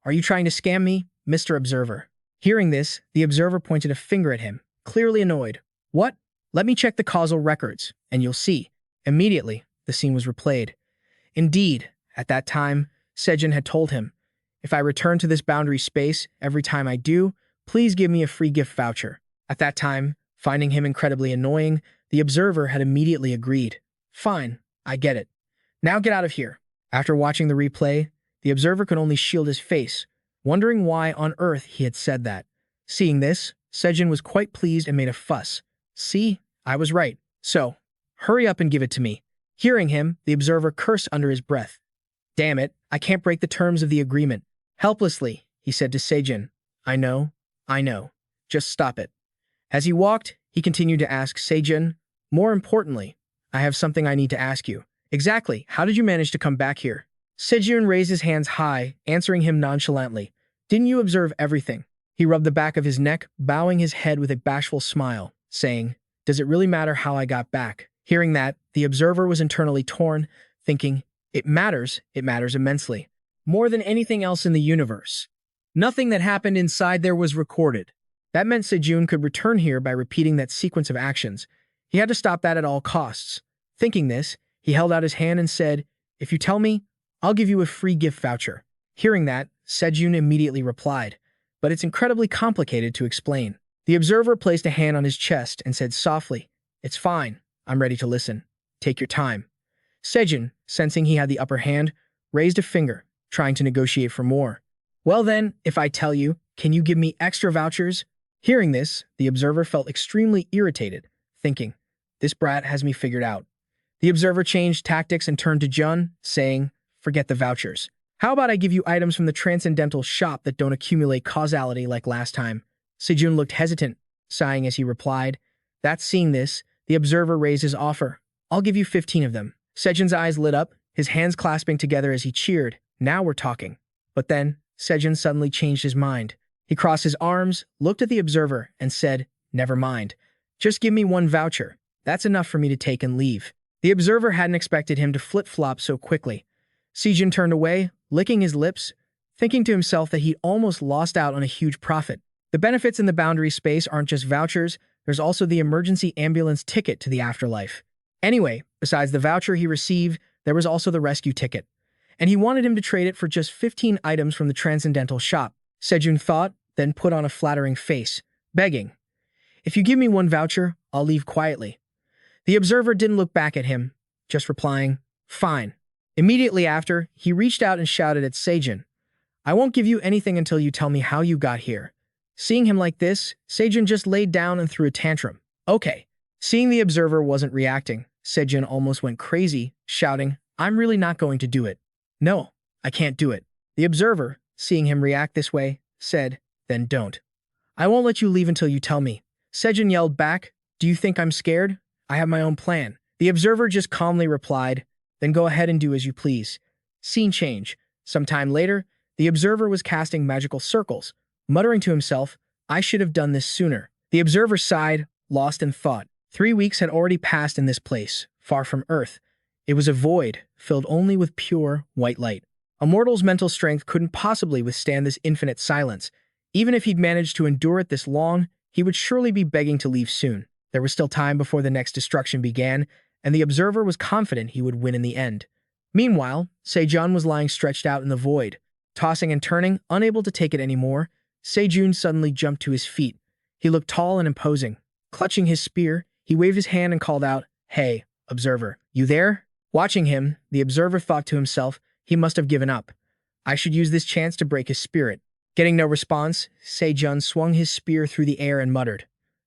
Are you trying to scam me, Mr. Observer?" Hearing this, the observer pointed a finger at him, clearly annoyed. "What? Let me check the causal records, and you'll see." Immediately, the scene was replayed. Indeed, at that time, Seojun had told him, "If I return to this boundary space, every time I do, please give me a free gift voucher." At that time, finding him incredibly annoying, the observer had immediately agreed. "Fine, I get it. Now get out of here." After watching the replay, the observer could only shield his face, wondering why on earth he had said that. Seeing this, Seojun was quite pleased and made a fuss. "See, I was right. So, hurry up and give it to me." Hearing him, the observer cursed under his breath. "Damn it, I can't break the terms of the agreement." Helplessly, he said to Seojun, I know. Just stop it." As he walked, he continued to ask Seojun, "More importantly, I have something I need to ask you. Exactly, how did you manage to come back here?" Seojun raised his hands high, answering him nonchalantly. "Didn't you observe everything?" He rubbed the back of his neck, bowing his head with a bashful smile, saying, "Does it really matter how I got back?" Hearing that, the observer was internally torn, thinking, it matters immensely. More than anything else in the universe. Nothing that happened inside there was recorded. That meant Seojun could return here by repeating that sequence of actions. He had to stop that at all costs. Thinking this, he held out his hand and said, "If you tell me, I'll give you a free gift voucher." Hearing that, Seojun immediately replied, "But it's incredibly complicated to explain." The observer placed a hand on his chest and said softly, "It's fine. I'm ready to listen. Take your time." Seojun, sensing he had the upper hand, raised a finger, trying to negotiate for more. "Well then, if I tell you, can you give me extra vouchers?" Hearing this, the observer felt extremely irritated, thinking, this brat has me figured out. The observer changed tactics and turned to Jun, saying, "Forget the vouchers. How about I give you items from the Transcendental shop that don't accumulate causality like last time?" Seojun looked hesitant, sighing as he replied. Seeing this, the observer raised his offer. "I'll give you 15 of them." Seojun's eyes lit up, his hands clasping together as he cheered. "Now we're talking." But then, Seojun suddenly changed his mind. He crossed his arms, looked at the observer, and said, "Never mind. Just give me one voucher. That's enough for me to take and leave." The observer hadn't expected him to flip-flop so quickly. Seojun turned away, licking his lips, thinking to himself that he'd almost lost out on a huge profit. The benefits in the boundary space aren't just vouchers, there's also the emergency ambulance ticket to the afterlife. Anyway, besides the voucher he received, there was also the rescue ticket. And he wanted him to trade it for just 15 items from the Transcendental shop. Seojun thought, then put on a flattering face, begging, "If you give me one voucher, I'll leave quietly." The observer didn't look back at him, just replying, "Fine." Immediately after, he reached out and shouted at Seojun, "I won't give you anything until you tell me how you got here." Seeing him like this, Seojun just laid down and threw a tantrum. "Okay." Seeing the observer wasn't reacting, Seojun almost went crazy, shouting, "I'm really not going to do it. No, I can't do it." The observer, seeing him react this way, said, "Then don't. I won't let you leave until you tell me." Seojun yelled back, "Do you think I'm scared? I have my own plan." The observer just calmly replied, "Then go ahead and do as you please." Scene change. Some time later, the observer was casting magical circles, muttering to himself, "I should have done this sooner." The observer sighed, lost in thought. 3 weeks had already passed in this place, far from Earth. It was a void, filled only with pure, white light. A mortal's mental strength couldn't possibly withstand this infinite silence. Even if he'd managed to endure it this long, he would surely be begging to leave soon. There was still time before the next destruction began, and the observer was confident he would win in the end. Meanwhile, Seojun was lying stretched out in the void. Tossing and turning, unable to take it anymore, Seojun suddenly jumped to his feet. He looked tall and imposing. Clutching his spear, he waved his hand and called out, "Hey, observer, you there?" Watching him, the observer thought to himself, he must have given up. I should use this chance to break his spirit. Getting no response, Seojun swung his spear through the air and muttered,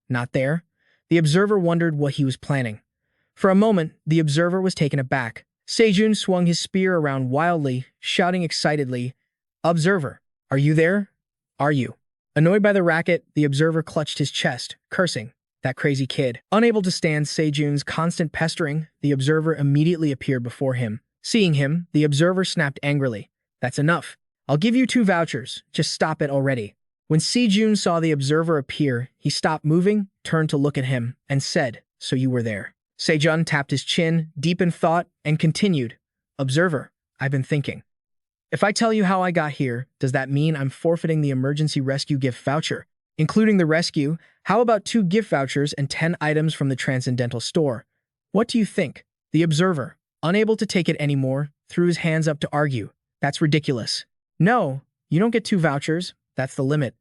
"Not there?" The observer wondered what he was planning. For a moment, the observer was taken aback. Seojun swung his spear around wildly, shouting excitedly, "Observer, are you there? Are you?" Annoyed by the racket, the observer clutched his chest, cursing, "That crazy kid." Unable to stand Seojun's constant pestering, the observer immediately appeared before him. Seeing him, the observer snapped angrily, "That's enough. I'll give you 2 vouchers. Just stop it already." When Seojun saw the observer appear, he stopped moving, turned to look at him, and said, "So you were there." Seojun tapped his chin, deep in thought, and continued, "Observer, I've been thinking. If I tell you how I got here, does that mean I'm forfeiting the emergency rescue gift voucher? Including the rescue, how about 2 gift vouchers and 10 items from the Transcendental store? What do you think?" The observer, unable to take it anymore, threw his hands up to argue. "That's ridiculous. No, you don't get 2 vouchers. That's the limit."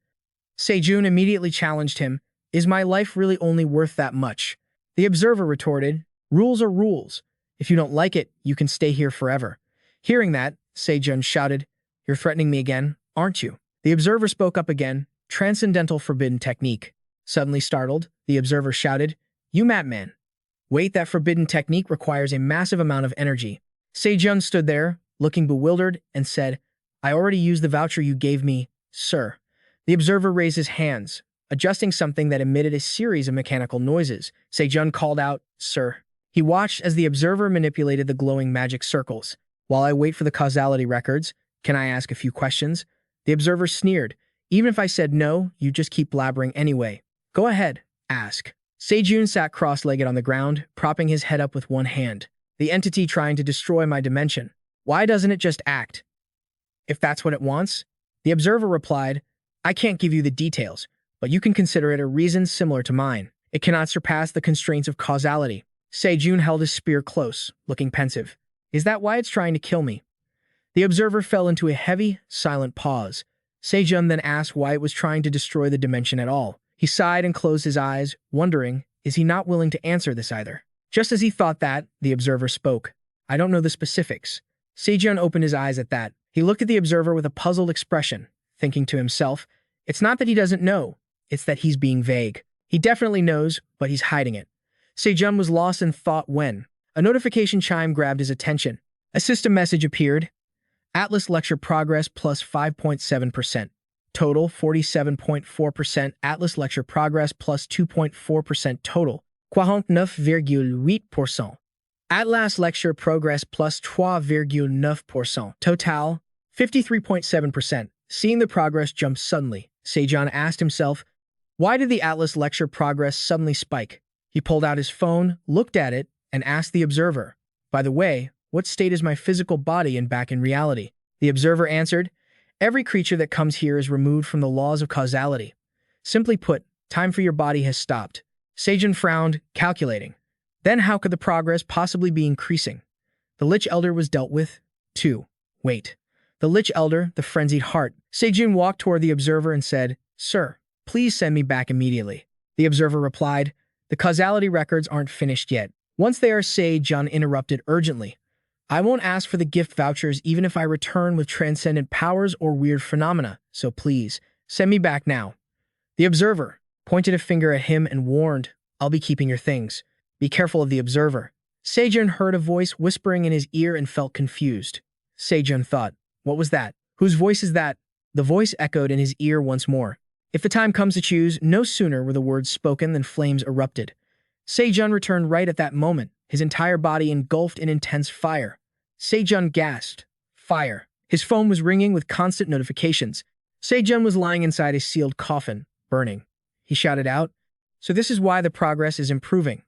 Seojun immediately challenged him, "Is my life really only worth that much?" The observer retorted, "Rules are rules. If you don't like it, you can stay here forever." Hearing that, Seojun shouted, "You're threatening me again, aren't you?" The observer spoke up again, "Transcendental forbidden technique." Suddenly startled, the observer shouted, "You madman. Wait, that forbidden technique requires a massive amount of energy." Seojun stood there, looking bewildered, and said, "I already used the voucher you gave me, sir." The observer raised his hands, adjusting something that emitted a series of mechanical noises. Seojun called out, "Sir." He watched as the observer manipulated the glowing magic circles. "While I wait for the causality records, can I ask a few questions?" The observer sneered, "Even if I said no, you just keep blabbering anyway. Go ahead, ask." Seojun sat cross-legged on the ground, propping his head up with one hand. "The entity trying to destroy my dimension. Why doesn't it just act? If that's what it wants?" The observer replied, "I can't give you the details, but you can consider it a reason similar to mine. It cannot surpass the constraints of causality." Seojun held his spear close, looking pensive. "Is that why it's trying to kill me?" The observer fell into a heavy, silent pause. Seojun then asked why it was trying to destroy the dimension at all. He sighed and closed his eyes, wondering, is he not willing to answer this either? Just as he thought that, the observer spoke. "I don't know the specifics." Seojun opened his eyes at that. He looked at the observer with a puzzled expression, thinking to himself, it's not that he doesn't know, it's that he's being vague. He definitely knows, but he's hiding it. Seojun was lost in thought when a notification chime grabbed his attention. A system message appeared. Atlas lecture progress plus 5.7%. Total 47.4%. Atlas lecture progress plus 2.4% total. 49,8%. Atlas lecture progress plus 3,9%. Total 53.7%. Seeing the progress jump suddenly, Seojun asked himself, why did the Atlas lecture progress suddenly spike? He pulled out his phone, looked at it, and asked the observer, "By the way, what state is my physical body in back in reality?" The observer answered, "Every creature that comes here is removed from the laws of causality. Simply put, time for your body has stopped." Seojun frowned, calculating. Then how could the progress possibly be increasing? The Lich Elder was dealt with. 2. Wait. The Lich Elder, the frenzied heart. Seojun walked toward the observer and said, "Sir, please send me back immediately." The observer replied, "The causality records aren't finished yet." Once they are, Seojun interrupted urgently. "I won't ask for the gift vouchers even if I return with transcendent powers or weird phenomena, so please, send me back now." The observer pointed a finger at him and warned, "I'll be keeping your things. Be careful of the observer." Seojun heard a voice whispering in his ear and felt confused. Seojun thought, what was that? Whose voice is that? The voice echoed in his ear once more. If the time comes to choose, no sooner were the words spoken than flames erupted. Seojun returned right at that moment, his entire body engulfed in intense fire. Seojun gasped. Fire. His phone was ringing with constant notifications. Seojun was lying inside a sealed coffin, burning. He shouted out, "So this is why the progress is improving."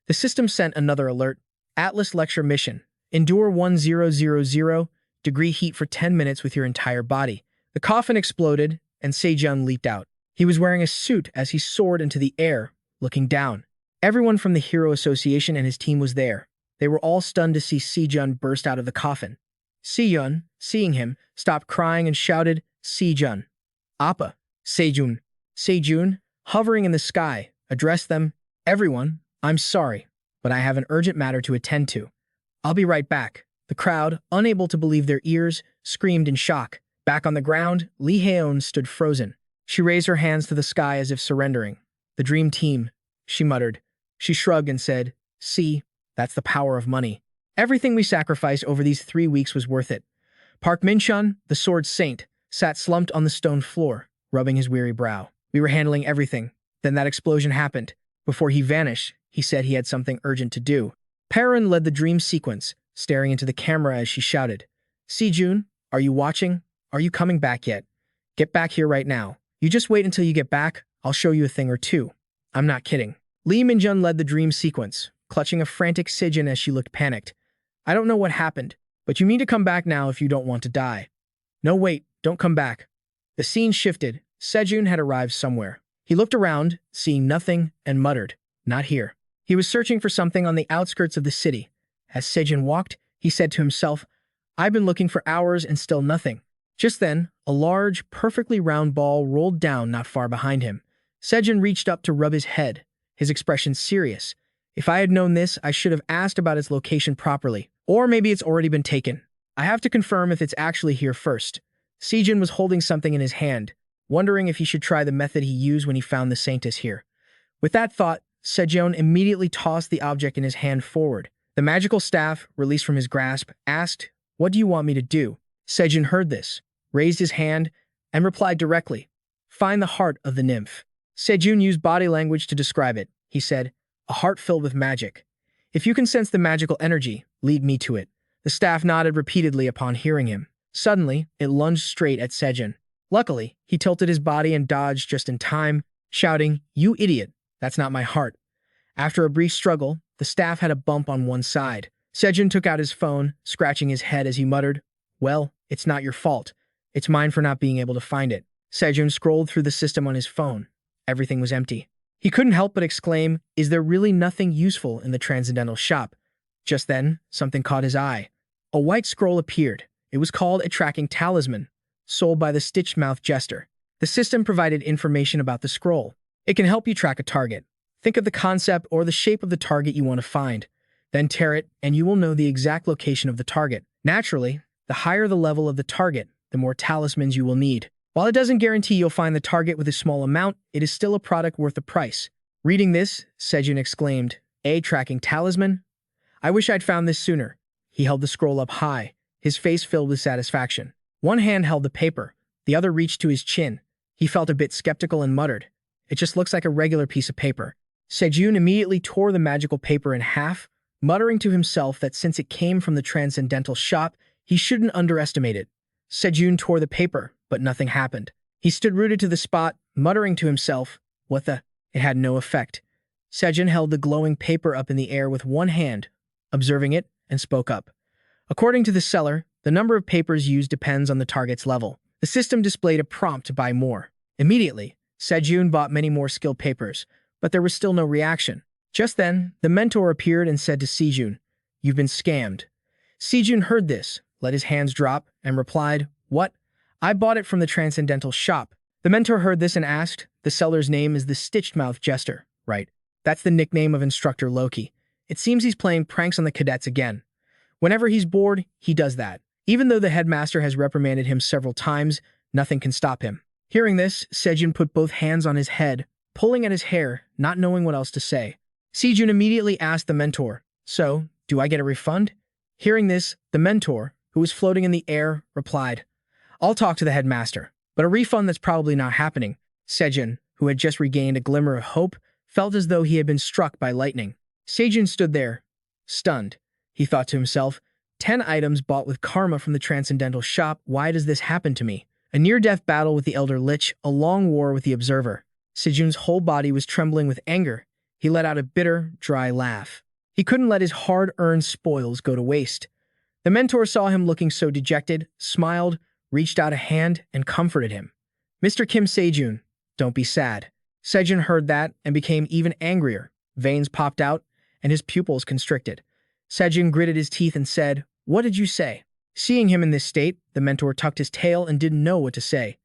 The system sent another alert. Atlas lecture mission. Endure 1000 heat for 10 minutes with your entire body. The coffin exploded, and Seojun leaped out. He was wearing a suit as he soared into the air, looking down. Everyone from the Hero Association and his team was there. They were all stunned to see Seojun burst out of the coffin. Seojun, seeing him, stopped crying and shouted, "Seojun! Appa! Seojun! Seojun! hovering in the sky, addressed them. "Everyone, I'm sorry, but I have an urgent matter to attend to. I'll be right back." The crowd, unable to believe their ears, screamed in shock. Back on the ground, Lee Haeon stood frozen. She raised her hands to the sky as if surrendering. "The dream team," she muttered. She shrugged and said, "See, that's the power of money. Everything we sacrificed over these 3 weeks was worth it." Park Min-chun, the sword saint, sat slumped on the stone floor, rubbing his weary brow. "We were handling everything. Then that explosion happened. Before he vanished, he said he had something urgent to do." Perrin led the dream sequence, staring into the camera as she shouted, "Seojun, are you watching? Are you coming back yet? Get back here right now. You just wait until you get back. I'll show you a thing or two. I'm not kidding." Lee Min-jun led the dream sequence, clutching a frantic Seojun as she looked panicked. "I don't know what happened, but you need to come back now if you don't want to die." "No, wait, don't come back." The scene shifted. Seojun had arrived somewhere. He looked around, seeing nothing, and muttered, "Not here." He was searching for something on the outskirts of the city. As Seojun walked, he said to himself, "I've been looking for hours and still nothing." Just then, a large, perfectly round ball rolled down not far behind him. Seojun reached up to rub his head, his expression serious. "If I had known this, I should have asked about its location properly. Or maybe it's already been taken. I have to confirm if it's actually here first." Seojun was holding something in his hand, wondering if he should try the method he used when he found the saintess here. With that thought, Seojun immediately tossed the object in his hand forward. The magical staff, released from his grasp, asked, "What do you want me to do?" Seojun heard this, raised his hand, and replied directly, "Find the heart of the nymph." Seojun used body language to describe it. He said, "A heart filled with magic. If you can sense the magical energy, lead me to it." The staff nodded repeatedly upon hearing him. Suddenly, it lunged straight at Seojun. Luckily, he tilted his body and dodged just in time, shouting, "You idiot, that's not my heart." After a brief struggle, the staff had a bump on one side. Seojun took out his phone, scratching his head as he muttered, "Well, it's not your fault. It's mine for not being able to find it." Seojun scrolled through the system on his phone. Everything was empty. He couldn't help but exclaim, "Is there really nothing useful in the Transcendental shop?" Just then, something caught his eye. A white scroll appeared. It was called a tracking talisman, sold by the stitched-mouthed jester. The system provided information about the scroll. It can help you track a target. Think of the concept or the shape of the target you want to find. Then tear it, and you will know the exact location of the target. Naturally, the higher the level of the target, the more talismans you will need. While it doesn't guarantee you'll find the target with a small amount, it is still a product worth the price. Reading this, Seojun exclaimed, "A tracking talisman? I wish I'd found this sooner." He held the scroll up high, his face filled with satisfaction. One hand held the paper, the other reached to his chin. He felt a bit skeptical and muttered, "It just looks like a regular piece of paper." Seojun immediately tore the magical paper in half, muttering to himself that since it came from the Transcendental shop, he shouldn't underestimate it. Seojun tore the paper, but nothing happened. He stood rooted to the spot, muttering to himself, "What the?" It had no effect. Seojun held the glowing paper up in the air with one hand, observing it, and spoke up. According to the seller, the number of papers used depends on the target's level. The system displayed a prompt to buy more. Immediately, Seojun bought many more skill papers, but there was still no reaction. Just then, the mentor appeared and said to Seojun, "You've been scammed." Seojun heard this, let his hands drop, and replied, "What? I bought it from the Transcendental shop." The mentor heard this and asked, "The seller's name is the Stitched-Mouthed Jester, right?" "That's the nickname of Instructor Loki. It seems he's playing pranks on the cadets again. Whenever he's bored, he does that. Even though the headmaster has reprimanded him several times, nothing can stop him." Hearing this, Seojun put both hands on his head, pulling at his hair, not knowing what else to say. Seojun immediately asked the mentor, "So, do I get a refund?" Hearing this, the mentor, who was floating in the air, replied, "I'll talk to the headmaster, but a refund that's probably not happening." Seojun, who had just regained a glimmer of hope, felt as though he had been struck by lightning. Seojun stood there, stunned. He thought to himself, 10 items bought with karma from the Transcendental shop, why does this happen to me? A near-death battle with the Elder Lich, a long war with the Observer. Seojun's whole body was trembling with anger. He let out a bitter, dry laugh. He couldn't let his hard-earned spoils go to waste. The mentor saw him looking so dejected, smiled, reached out a hand, and comforted him. "Mr. Kim Seojun, don't be sad." Seojun heard that and became even angrier. Veins popped out, and his pupils constricted. Seojun gritted his teeth and said, "What did you say?" Seeing him in this state, the mentor tucked his tail and didn't know what to say.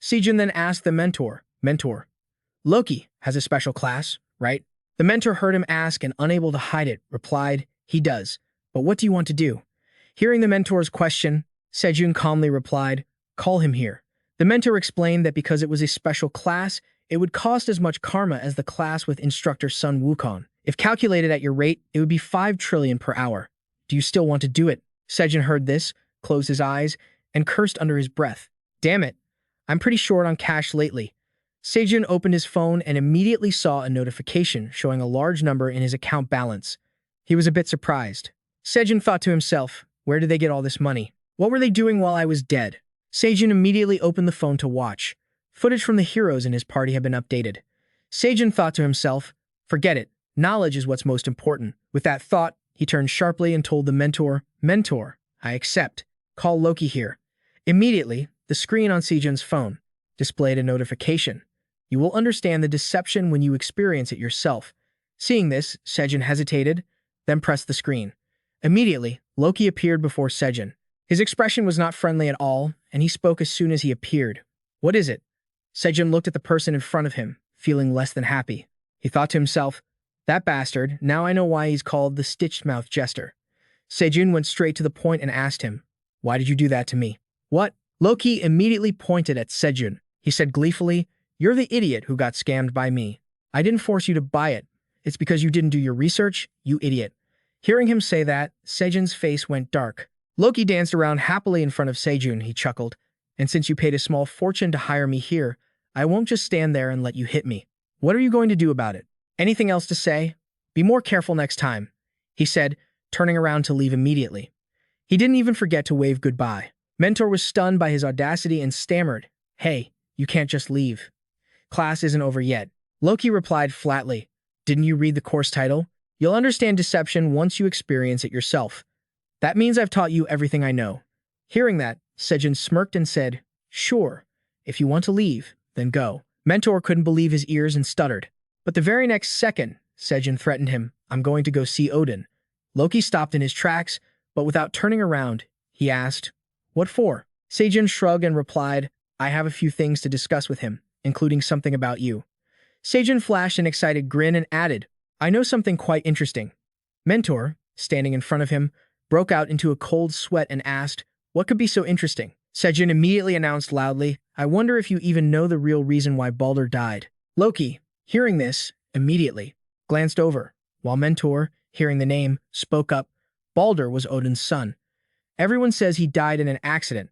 Seojun then asked the mentor, "Mentor, Loki has a special class, right? The mentor heard him ask and, unable to hide it, replied, he does. But what do you want to do? Hearing the mentor's question, Seojun calmly replied, call him here. The mentor explained that because it was a special class, it would cost as much karma as the class with instructor Sun Wukong. If calculated at your rate, it would be 5 trillion per hour. Do you still want to do it? Seojun heard this, closed his eyes, and cursed under his breath. Damn it, I'm pretty short on cash lately. Seojun opened his phone and immediately saw a notification showing a large number in his account balance. He was a bit surprised. Seojun thought to himself, where did they get all this money? What were they doing while I was dead? Seojun immediately opened the phone to watch. Footage from the heroes in his party had been updated. Seojun thought to himself, forget it, knowledge is what's most important. With that thought, he turned sharply and told the mentor, Mentor, I accept. Call Loki here. Immediately, the screen on Seojun's phone displayed a notification. You will understand the deception when you experience it yourself. Seeing this, Seojun hesitated, then pressed the screen. Immediately, Loki appeared before Seojun. His expression was not friendly at all, and he spoke as soon as he appeared. What is it? Seojun looked at the person in front of him, feeling less than happy. He thought to himself, that bastard, now I know why he's called the stitched-mouth jester. Seojun went straight to the point and asked him, why did you do that to me? What? Loki immediately pointed at Seojun. He said gleefully, you're the idiot who got scammed by me. I didn't force you to buy it. It's because you didn't do your research, you idiot. Hearing him say that, Seojun's face went dark. Loki danced around happily in front of Seojun, he chuckled. And since you paid a small fortune to hire me here, I won't just stand there and let you hit me. What are you going to do about it? Anything else to say? Be more careful next time, he said, turning around to leave immediately. He didn't even forget to wave goodbye. Mentor was stunned by his audacity and stammered, hey, you can't just leave. Class isn't over yet. Loki replied flatly, didn't you read the course title? You'll understand deception once you experience it yourself. That means I've taught you everything I know. Hearing that, Seojun smirked and said, sure, if you want to leave, then go. Mentor couldn't believe his ears and stuttered. But the very next second, Seojun threatened him, I'm going to go see Odin. Loki stopped in his tracks, but without turning around, he asked, what for? Seojun shrugged and replied, I have a few things to discuss with him, including something about you. Seojun flashed an excited grin and added, I know something quite interesting. Mentor, standing in front of him, broke out into a cold sweat and asked, what could be so interesting? Seojun immediately announced loudly, I wonder if you even know the real reason why Balder died. Loki, hearing this, immediately glanced over, while Mentor, hearing the name, spoke up, Balder was Odin's son. Everyone says he died in an accident.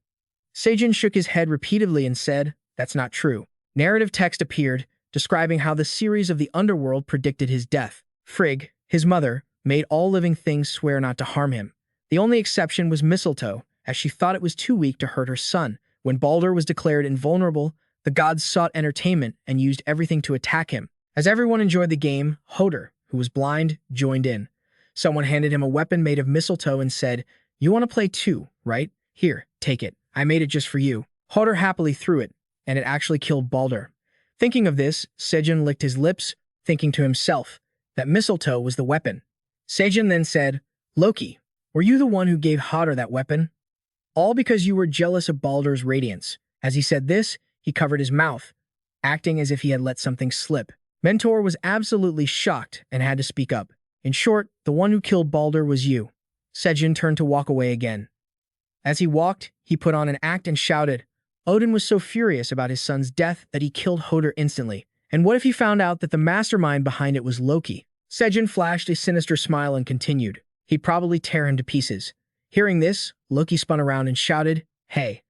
Seojun shook his head repeatedly and said, that's not true. Narrative text appeared, describing how the series of the underworld predicted his death. Frigg, his mother, made all living things swear not to harm him. The only exception was Mistletoe, as she thought it was too weak to hurt her son. When Balder was declared invulnerable, the gods sought entertainment and used everything to attack him. As everyone enjoyed the game, Hodor, who was blind, joined in. Someone handed him a weapon made of mistletoe and said, you want to play too, right? Here, take it. I made it just for you. Hodor happily threw it, and it actually killed Balder. Thinking of this, Seojun licked his lips, thinking to himself that mistletoe was the weapon. Seojun then said, Loki, were you the one who gave Hodor that weapon? All because you were jealous of Balder's radiance. As he said this, he covered his mouth, acting as if he had let something slip. Mentor was absolutely shocked and had to speak up. In short, the one who killed Balder was you. Seojun turned to walk away again. As he walked, he put on an act and shouted, Odin was so furious about his son's death that he killed Hodor instantly. And what if he found out that the mastermind behind it was Loki? Seojun flashed a sinister smile and continued, he'd probably tear him to pieces. Hearing this, Loki spun around and shouted, hey.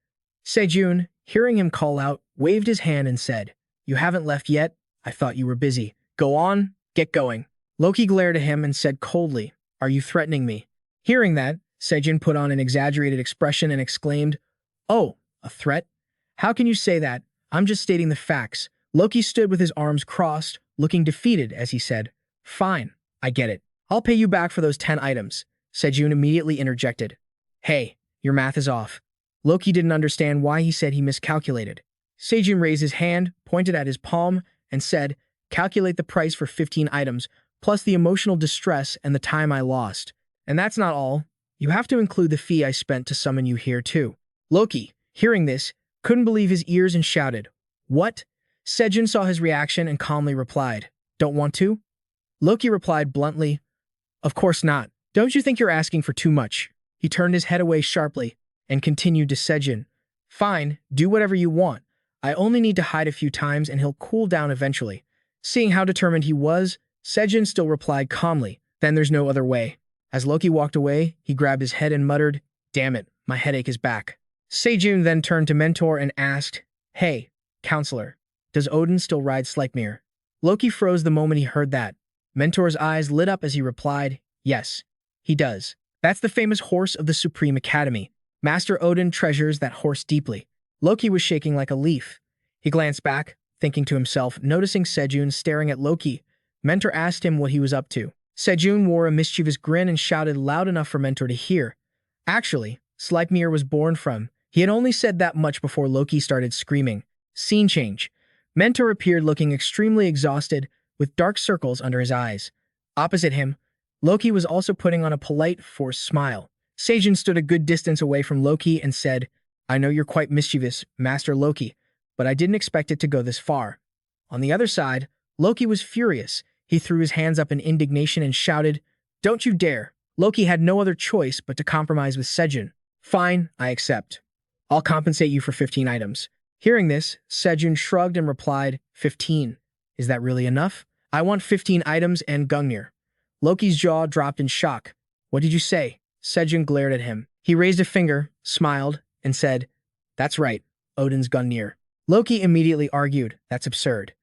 Seojun, hearing him call out, waved his hand and said, you haven't left yet? I thought you were busy. Go on, get going. Loki glared at him and said coldly, are you threatening me? Hearing that, Seojun put on an exaggerated expression and exclaimed, oh, a threat? How can you say that? I'm just stating the facts. Loki stood with his arms crossed, looking defeated as he said, fine, I get it. I'll pay you back for those 10 items. Seojun immediately interjected, hey, your math is off. Loki didn't understand why he said he miscalculated. Seojun raised his hand, pointed at his palm, and said, calculate the price for 15 items, plus the emotional distress and the time I lost. And that's not all. You have to include the fee I spent to summon you here too. Loki, hearing this, couldn't believe his ears and shouted, what? Seojun saw his reaction and calmly replied, "Don't want to?" Loki replied bluntly, "Of course not. Don't you think you're asking for too much?" He turned his head away sharply and continued to Seojun, "Fine, do whatever you want. I only need to hide a few times and he'll cool down eventually." Seeing how determined he was, Seojun still replied calmly, "Then there's no other way." As Loki walked away, he grabbed his head and muttered, "Damn it, my headache is back." Seojun then turned to Mentor and asked, "Hey, counselor, does Odin still ride Sleipnir?" Loki froze the moment he heard that. Mentor's eyes lit up as he replied, "Yes, he does. That's the famous horse of the Supreme Academy. Master Odin treasures that horse deeply." Loki was shaking like a leaf. He glanced back, thinking to himself, noticing Seojun staring at Loki. Mentor asked him what he was up to. Seojun wore a mischievous grin and shouted loud enough for Mentor to hear. Actually, Sleipnir was born from. He had only said that much before Loki started screaming. Scene change. Mentor appeared looking extremely exhausted, with dark circles under his eyes. Opposite him, Loki was also putting on a polite, forced smile. Seojun stood a good distance away from Loki and said, "I know you're quite mischievous, Master Loki, but I didn't expect it to go this far." On the other side, Loki was furious. He threw his hands up in indignation and shouted, "Don't you dare!" Loki had no other choice but to compromise with Seojun. "Fine, I accept. I'll compensate you for 15 items. Hearing this, Seojun shrugged and replied, 15. Is that really enough? I want 15 items and Gungnir. Loki's jaw dropped in shock. What did you say? Seojun glared at him. He raised a finger, smiled, and said, That's right, Odin's Gungnir. Loki immediately argued, That's absurd.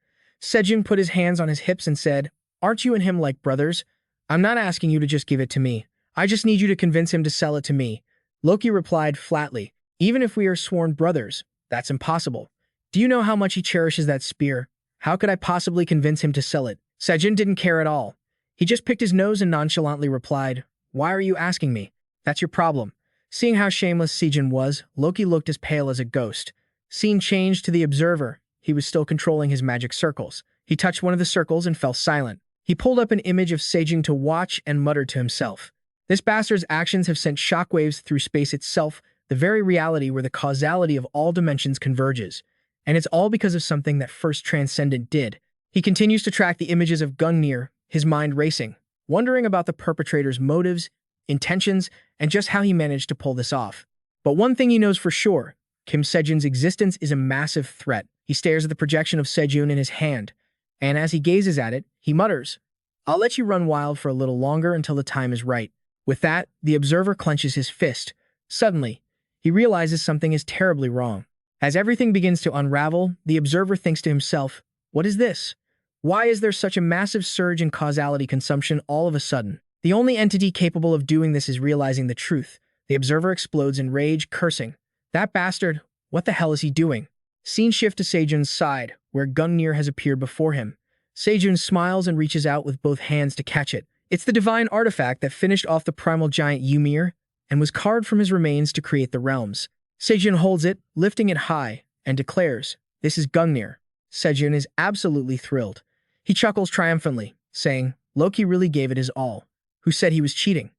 Seojun put his hands on his hips and said, Aren't you and him like brothers? I'm not asking you to just give it to me. I just need you to convince him to sell it to me. Loki replied flatly, Even if we are sworn brothers, that's impossible. Do you know how much he cherishes that spear? How could I possibly convince him to sell it? Seojun didn't care at all. He just picked his nose and nonchalantly replied, Why are you asking me? That's your problem. Seeing how shameless Seojun was, Loki looked as pale as a ghost. Scene changed to the observer. He was still controlling his magic circles. He touched one of the circles and fell silent. He pulled up an image of Seojun to watch and muttered to himself, This bastard's actions have sent shockwaves through space itself, the very reality where the causality of all dimensions converges. And it's all because of something that first Transcendent did. He continues to track the images of Gungnir, his mind racing, wondering about the perpetrator's motives, intentions, and just how he managed to pull this off. But one thing he knows for sure, Kim Seojun's existence is a massive threat. He stares at the projection of Seojun in his hand, and as he gazes at it, he mutters, I'll let you run wild for a little longer until the time is right. With that, the observer clenches his fist. Suddenly, he realizes something is terribly wrong. As everything begins to unravel, the observer thinks to himself, What is this? Why is there such a massive surge in causality consumption all of a sudden? The only entity capable of doing this is realizing the truth. The observer explodes in rage, cursing, That bastard, what the hell is he doing? Scene shift to Seojun's side, where Gungnir has appeared before him. Seojun smiles and reaches out with both hands to catch it. It's the divine artifact that finished off the primal giant Ymir and was carved from his remains to create the realms. Seojun holds it, lifting it high, and declares, This is Gungnir. Seojun is absolutely thrilled. He chuckles triumphantly, saying, Loki really gave it his all. Who said he was cheating?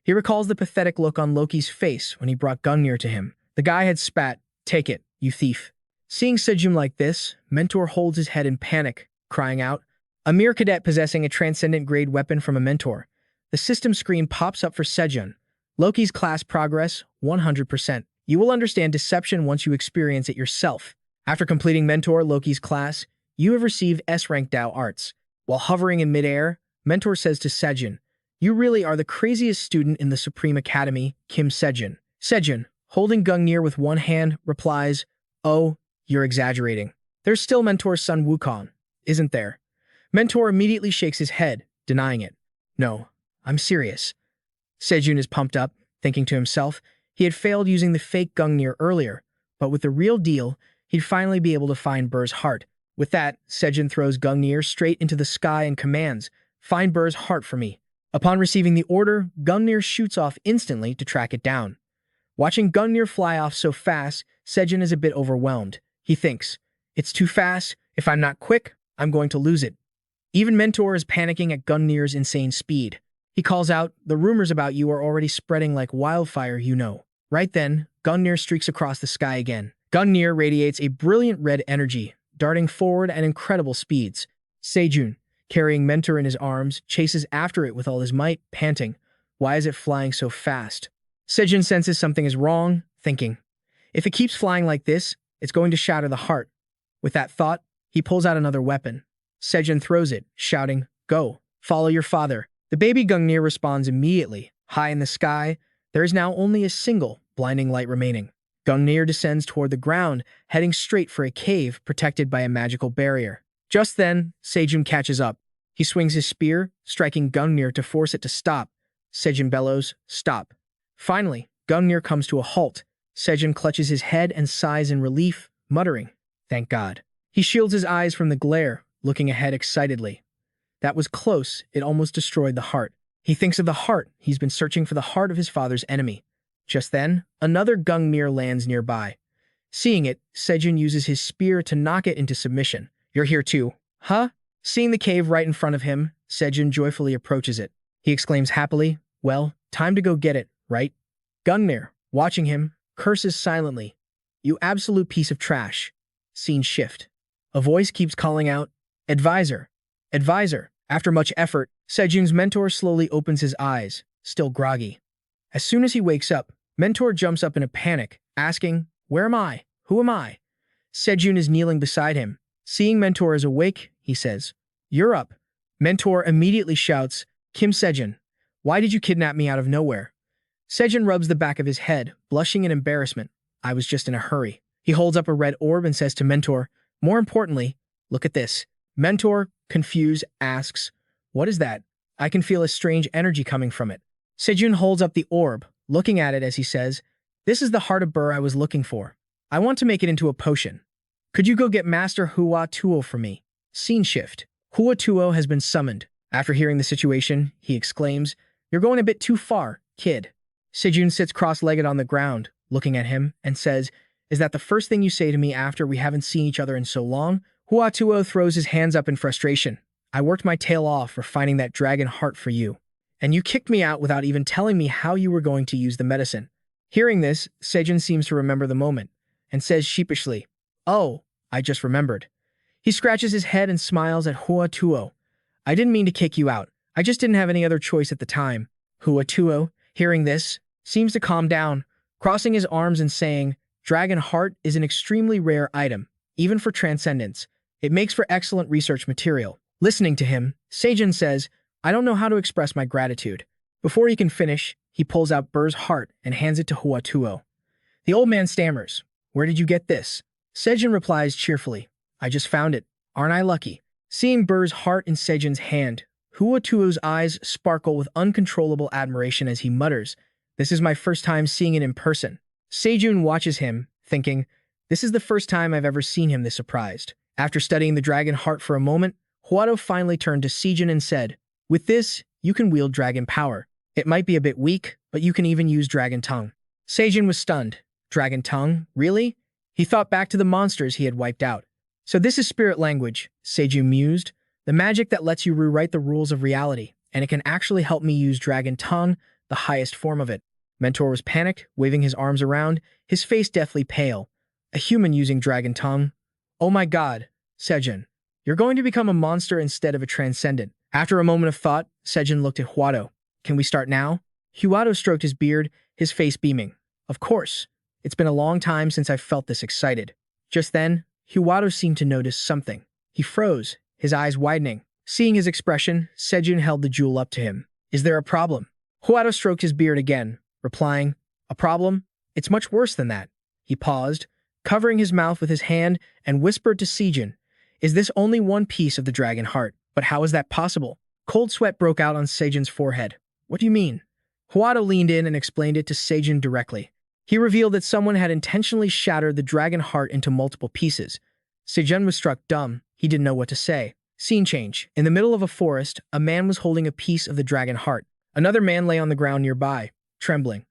He recalls the pathetic look on Loki's face when he brought Gungnir to him. The guy had spat, Take it, you thief. Seeing Seojun like this, Mentor holds his head in panic, crying out, A mere cadet possessing a transcendent-grade weapon from a mentor. The system screen pops up for Seojun. Loki's class progress, 100%. You will understand deception once you experience it yourself. After completing Mentor Loki's class, you have received S-Rank Dao Arts. While hovering in midair, Mentor says to Seojun, You really are the craziest student in the Supreme Academy, Kim Seojun. Seojun, holding Gungnir with one hand, replies, Oh, you're exaggerating. There's still Mentor Sun Wukong, isn't there? Mentor immediately shakes his head, denying it. No, I'm serious. Seojun is pumped up, thinking to himself, he had failed using the fake Gungnir earlier, but with the real deal, he'd finally be able to find Burr's heart. With that, Seojun throws Gungnir straight into the sky and commands, Find Burr's heart for me. Upon receiving the order, Gungnir shoots off instantly to track it down. Watching Gungnir fly off so fast, Seojun is a bit overwhelmed. He thinks, It's too fast. If I'm not quick, I'm going to lose it. Even Mentor is panicking at Gungnir's insane speed. He calls out, The rumors about you are already spreading like wildfire, you know. Right then, Gungnir streaks across the sky again. Gungnir radiates a brilliant red energy, darting forward at incredible speeds. Seojun, carrying Mentor in his arms, chases after it with all his might, panting, "Why is it flying so fast?" Seojun senses something is wrong, thinking, "If it keeps flying like this, it's going to shatter the heart." With that thought, he pulls out another weapon. Seojun throws it, shouting, "Go, follow your father." The baby Gungnir responds immediately. High in the sky, there is now only a single, blinding light remaining. Gungnir descends toward the ground, heading straight for a cave protected by a magical barrier. Just then, Seojun catches up. He swings his spear, striking Gungnir to force it to stop. Seojun bellows, "Stop." Finally, Gungnir comes to a halt. Seojun clutches his head and sighs in relief, muttering, "Thank God." He shields his eyes from the glare, looking ahead excitedly. That was close, it almost destroyed the heart. He thinks of the heart. He's been searching for the heart of his father's enemy. Just then, another Gungnir lands nearby. Seeing it, Seojun uses his spear to knock it into submission. "You're here too, huh?" Seeing the cave right in front of him, Seojun joyfully approaches it. He exclaims happily, "Well, time to go get it, right?" Gungnir, watching him, curses silently. "You absolute piece of trash." Scene shift. A voice keeps calling out, "Advisor! Advisor!" After much effort, Seojun's mentor slowly opens his eyes, still groggy. As soon as he wakes up, Mentor jumps up in a panic, asking, "Where am I? Who am I?" Seojun is kneeling beside him. Seeing Mentor is awake, he says, "You're up." Mentor immediately shouts, "Kim Seojun, why did you kidnap me out of nowhere?" Seojun rubs the back of his head, blushing in embarrassment. "I was just in a hurry." He holds up a red orb and says to Mentor, "More importantly, look at this." Mentor, confused, asks, "What is that?" "I can feel a strange energy coming from it." Seojun holds up the orb, looking at it as he says, "This is the heart of Burr I was looking for. I want to make it into a potion. Could you go get Master Hua Tuo for me?" Scene shift. Hua Tuo has been summoned. After hearing the situation, he exclaims, "You're going a bit too far, kid." Seojun sits cross-legged on the ground, looking at him, and says, "Is that the first thing you say to me after we haven't seen each other in so long?" Hua Tuo throws his hands up in frustration. "I worked my tail off for finding that dragon heart for you, and you kicked me out without even telling me how you were going to use the medicine." Hearing this, Seojun seems to remember the moment, and says sheepishly, "Oh, I just remembered." He scratches his head and smiles at Hua Tuo. "I didn't mean to kick you out. I just didn't have any other choice at the time." Hua Tuo, hearing this, seems to calm down, crossing his arms and saying, "Dragon heart is an extremely rare item, even for transcendence. It makes for excellent research material." Listening to him, Seojun says, "I don't know how to express my gratitude." Before he can finish, he pulls out Burr's heart and hands it to Hua Tuo. The old man stammers, "Where did you get this?" Seojun replies cheerfully, "I just found it. Aren't I lucky?" Seeing Burr's heart in Seojun's hand, Hua Tuo's eyes sparkle with uncontrollable admiration as he mutters, "This is my first time seeing it in person." Seojun watches him, thinking, "This is the first time I've ever seen him this surprised." After studying the dragon heart for a moment, Huato finally turned to Seojun and said, "With this, you can wield dragon power. It might be a bit weak, but you can even use dragon tongue." Seojun was stunned. Dragon tongue? Really? He thought back to the monsters he had wiped out. "So this is spirit language," Seojun mused. "The magic that lets you rewrite the rules of reality, and it can actually help me use dragon tongue, the highest form of it." Mentor was panicked, waving his arms around, his face deathly pale. A human using dragon tongue? "Oh my god, Seojun. You're going to become a monster instead of a transcendent." After a moment of thought, Seojun looked at Huato. "Can we start now?" Huato stroked his beard, his face beaming. "Of course. It's been a long time since I've felt this excited." Just then, Huato seemed to notice something. He froze, his eyes widening. Seeing his expression, Seojun held the jewel up to him. "Is there a problem?" Huato stroked his beard again, replying, "A problem? It's much worse than that." He paused, covering his mouth with his hand, and whispered to Seojun, "Is this only one piece of the dragon heart? But how is that possible?" Cold sweat broke out on Seojun's forehead. "What do you mean?" Huato leaned in and explained it to Seojun directly. He revealed that someone had intentionally shattered the dragon heart into multiple pieces. Seojun was struck dumb. He didn't know what to say. Scene change. In the middle of a forest, a man was holding a piece of the dragon heart. Another man lay on the ground nearby, trembling.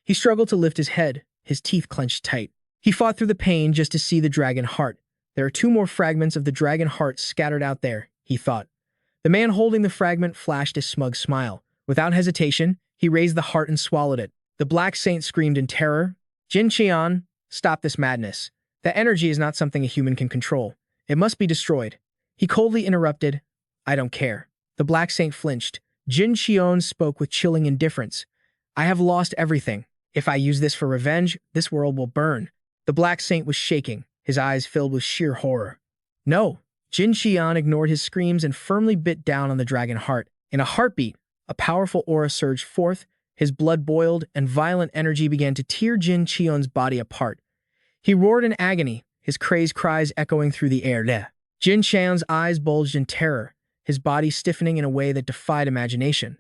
He struggled to lift his head, his teeth clenched tight. He fought through the pain just to see the dragon heart. "There are 2 more fragments of the dragon heart scattered out there," he thought. The man holding the fragment flashed a smug smile. Without hesitation, he raised the heart and swallowed it. The Black Saint screamed in terror, "Jin Qian, stop this madness. That energy is not something a human can control. It must be destroyed. He coldly interrupted. I don't care. The Black Saint flinched. Jin Qion spoke with chilling indifference. I have lost everything. If I use this for revenge, this world will burn. The Black Saint was shaking, his eyes filled with sheer horror. No. Jin Qion ignored his screams and firmly bit down on the dragon heart. In a heartbeat, a powerful aura surged forth, his blood boiled, and violent energy began to tear Jin Qion's body apart. He roared in agony, his crazed cries echoing through the air. Leh. Jin Qian's eyes bulged in terror, his body stiffening in a way that defied imagination.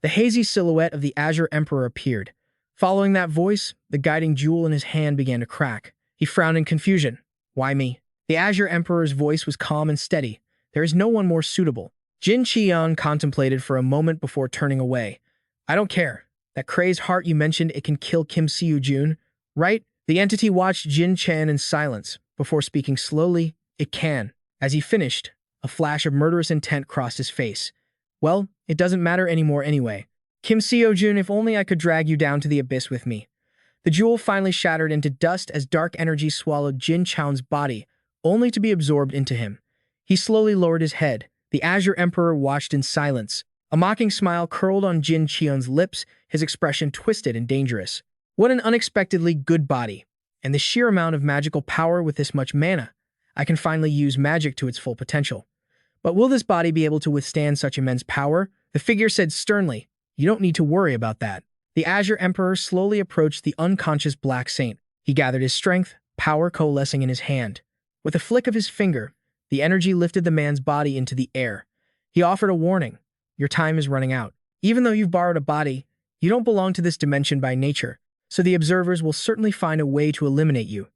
The hazy silhouette of the Azure Emperor appeared. Following that voice, the guiding jewel in his hand began to crack. He frowned in confusion. Why me? The Azure Emperor's voice was calm and steady. There is no one more suitable. Jin Qion contemplated for a moment before turning away. I don't care. That crazed heart you mentioned, it can kill Kim Seojun, right? The entity watched Jin Qian in silence. Before speaking slowly, it can. As he finished, a flash of murderous intent crossed his face. Well, it doesn't matter anymore anyway. Kim Seojun, if only I could drag you down to the abyss with me. The jewel finally shattered into dust as dark energy swallowed Jin Qian's body, only to be absorbed into him. He slowly lowered his head. The Azure Emperor watched in silence. A mocking smile curled on Jin Qion's lips, his expression twisted and dangerous. What an unexpectedly good body. And the sheer amount of magical power with this much mana. I can finally use magic to its full potential. But will this body be able to withstand such immense power? The figure said sternly, You don't need to worry about that. The Azure Emperor slowly approached the unconscious Black Saint. He gathered his strength, power coalescing in his hand. With a flick of his finger, the energy lifted the man's body into the air. He offered a warning. Your time is running out. Even though you've borrowed a body, you don't belong to this dimension by nature, so the observers will certainly find a way to eliminate you.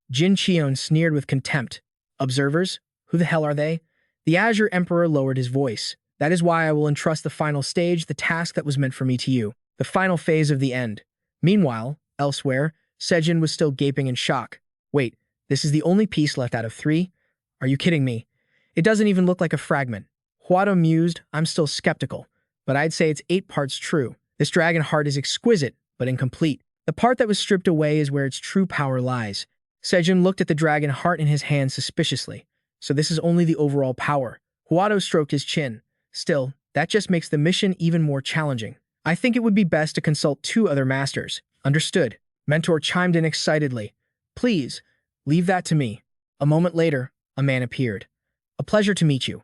Jin Qion sneered with contempt. Observers? Who the hell are they? The Azure Emperor lowered his voice. That is why I will entrust the final stage, the task that was meant for me, to you. The final phase of the end. Meanwhile, elsewhere, Seojun was still gaping in shock. Wait, this is the only piece left out of 3? Are you kidding me? It doesn't even look like a fragment. Huado mused, I'm still skeptical, but I'd say it's 8 parts true. This dragon heart is exquisite, but incomplete. The part that was stripped away is where its true power lies. Seojun looked at the dragon heart in his hand suspiciously. So this is only the overall power. Huado stroked his chin. Still, that just makes the mission even more challenging. I think it would be best to consult 2 other masters. Understood. Mentor chimed in excitedly. Please, leave that to me. A moment later, a man appeared. A pleasure to meet you.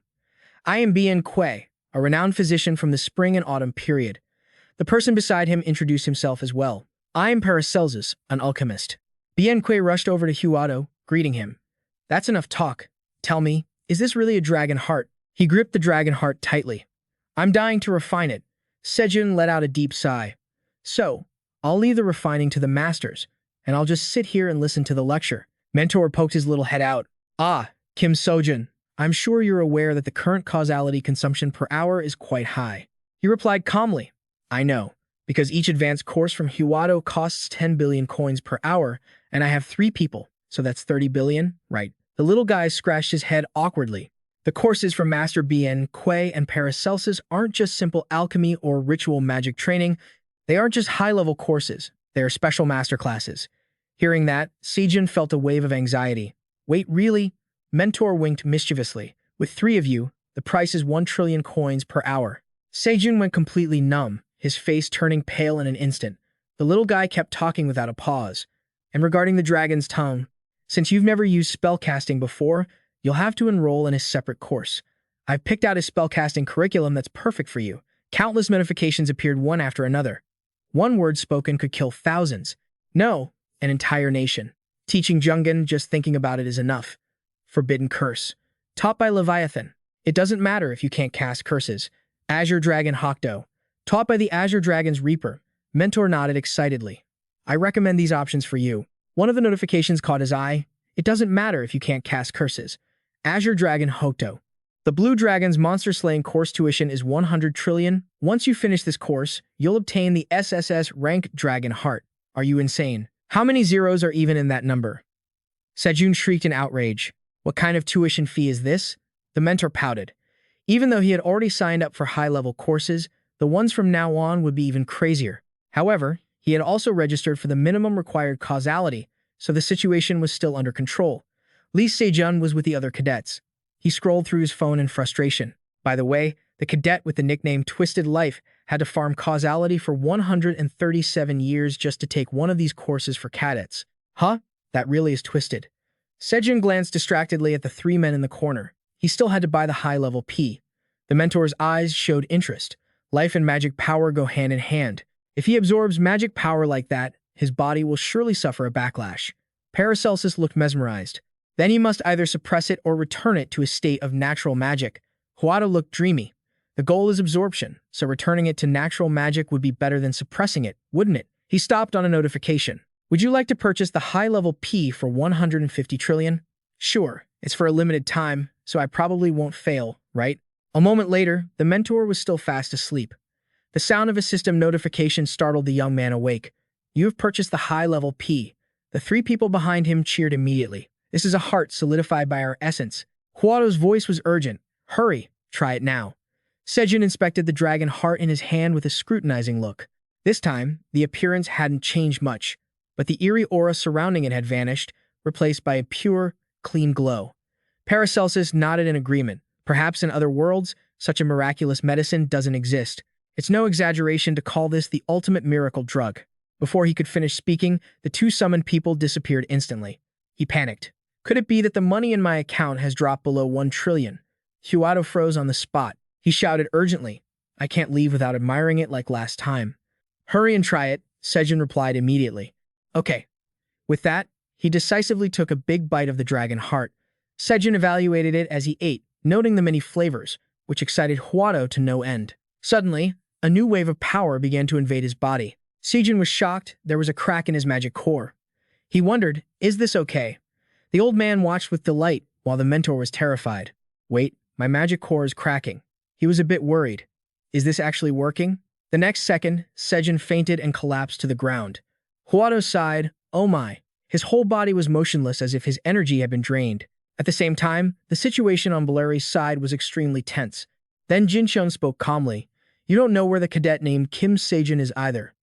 I am Bien Kui, a renowned physician from the spring and autumn period. The person beside him introduced himself as well. I am Paracelsus, an alchemist. Bien Kui rushed over to Huado, greeting him. That's enough talk. Tell me, is this really a dragon heart? He gripped the dragon heart tightly. I'm dying to refine it. Seojun let out a deep sigh. So, I'll leave the refining to the masters, and I'll just sit here and listen to the lecture. Mentor poked his little head out. Ah, Kim Seojun, I'm sure you're aware that the current causality consumption per hour is quite high. He replied calmly. I know, because each advanced course from Huado costs 10 billion coins per hour, and I have 3 people, so that's 30 billion, right? The little guy scratched his head awkwardly. The courses from Master Bien Kui and Paracelsus aren't just simple alchemy or ritual magic training. They aren't just high-level courses. They are special masterclasses. Hearing that, Seojun felt a wave of anxiety. Wait, really? Mentor winked mischievously. With 3 of you, the price is 1 trillion coins per hour. Seojun went completely numb, his face turning pale in an instant. The little guy kept talking without a pause. And regarding the dragon's tongue, since you've never used spellcasting before, you'll have to enroll in a separate course. I've picked out a spellcasting curriculum that's perfect for you. Countless notifications appeared one after another. One word spoken could kill thousands. No, an entire nation. Teaching Jungen, just thinking about it is enough. Forbidden curse. Taught by Leviathan. It doesn't matter if you can't cast curses. Azure Dragon Hokdo. Taught by the Azure Dragon's Reaper. Mentor nodded excitedly. I recommend these options for you. One of the notifications caught his eye. It doesn't matter if you can't cast curses. Azure Dragon Hokdo. The Blue Dragon's monster-slaying course tuition is 100 trillion. Once you finish this course, you'll obtain the SSS-Rank Dragon Heart. Are you insane? How many zeros are even in that number? Seojun shrieked in outrage. What kind of tuition fee is this? The mentor pouted. Even though he had already signed up for high-level courses, the ones from now on would be even crazier. However, he had also registered for the minimum required causality, so the situation was still under control. Lee Seojun was with the other cadets. He scrolled through his phone in frustration. By the way, the cadet with the nickname Twisted Life had to farm causality for 137 years just to take one of these courses for cadets. Huh? That really is twisted. Seojun glanced distractedly at the three men in the corner. He still had to buy the high-level P. The mentor's eyes showed interest. Life and magic power go hand in hand. If he absorbs magic power like that, his body will surely suffer a backlash. Paracelsus looked mesmerized. Then he must either suppress it or return it to a state of natural magic. Huado looked dreamy. The goal is absorption, so returning it to natural magic would be better than suppressing it, wouldn't it? He stopped on a notification. Would you like to purchase the high-level P for 150 trillion? Sure, it's for a limited time, so I probably won't fail, right? A moment later, the mentor was still fast asleep. The sound of a system notification startled the young man awake. You have purchased the high-level P. The three people behind him cheered immediately. This is a heart solidified by our essence. Huado's voice was urgent. Hurry, try it now. Seojun inspected the dragon heart in his hand with a scrutinizing look. This time, the appearance hadn't changed much, but the eerie aura surrounding it had vanished, replaced by a pure, clean glow. Paracelsus nodded in agreement. Perhaps in other worlds, such a miraculous medicine doesn't exist. It's no exaggeration to call this the ultimate miracle drug. Before he could finish speaking, the two summoned people disappeared instantly. He panicked. Could it be that the money in my account has dropped below 1 trillion? Huado froze on the spot. He shouted urgently, I can't leave without admiring it like last time. Hurry and try it, Seojun replied immediately. Okay. With that, he decisively took a big bite of the dragon heart. Seojun evaluated it as he ate, noting the many flavors, which excited Huado to no end. Suddenly, a new wave of power began to invade his body. Seojun was shocked. There was a crack in his magic core. He wondered, is this okay? The old man watched with delight, while the mentor was terrified. Wait, my magic core is cracking. He was a bit worried. Is this actually working? The next second, Seojun fainted and collapsed to the ground. Huado sighed, oh my. His whole body was motionless as if his energy had been drained. At the same time, the situation on Valeri's side was extremely tense. Then Jinchun spoke calmly. You don't know where the cadet named Kim Seojun is either.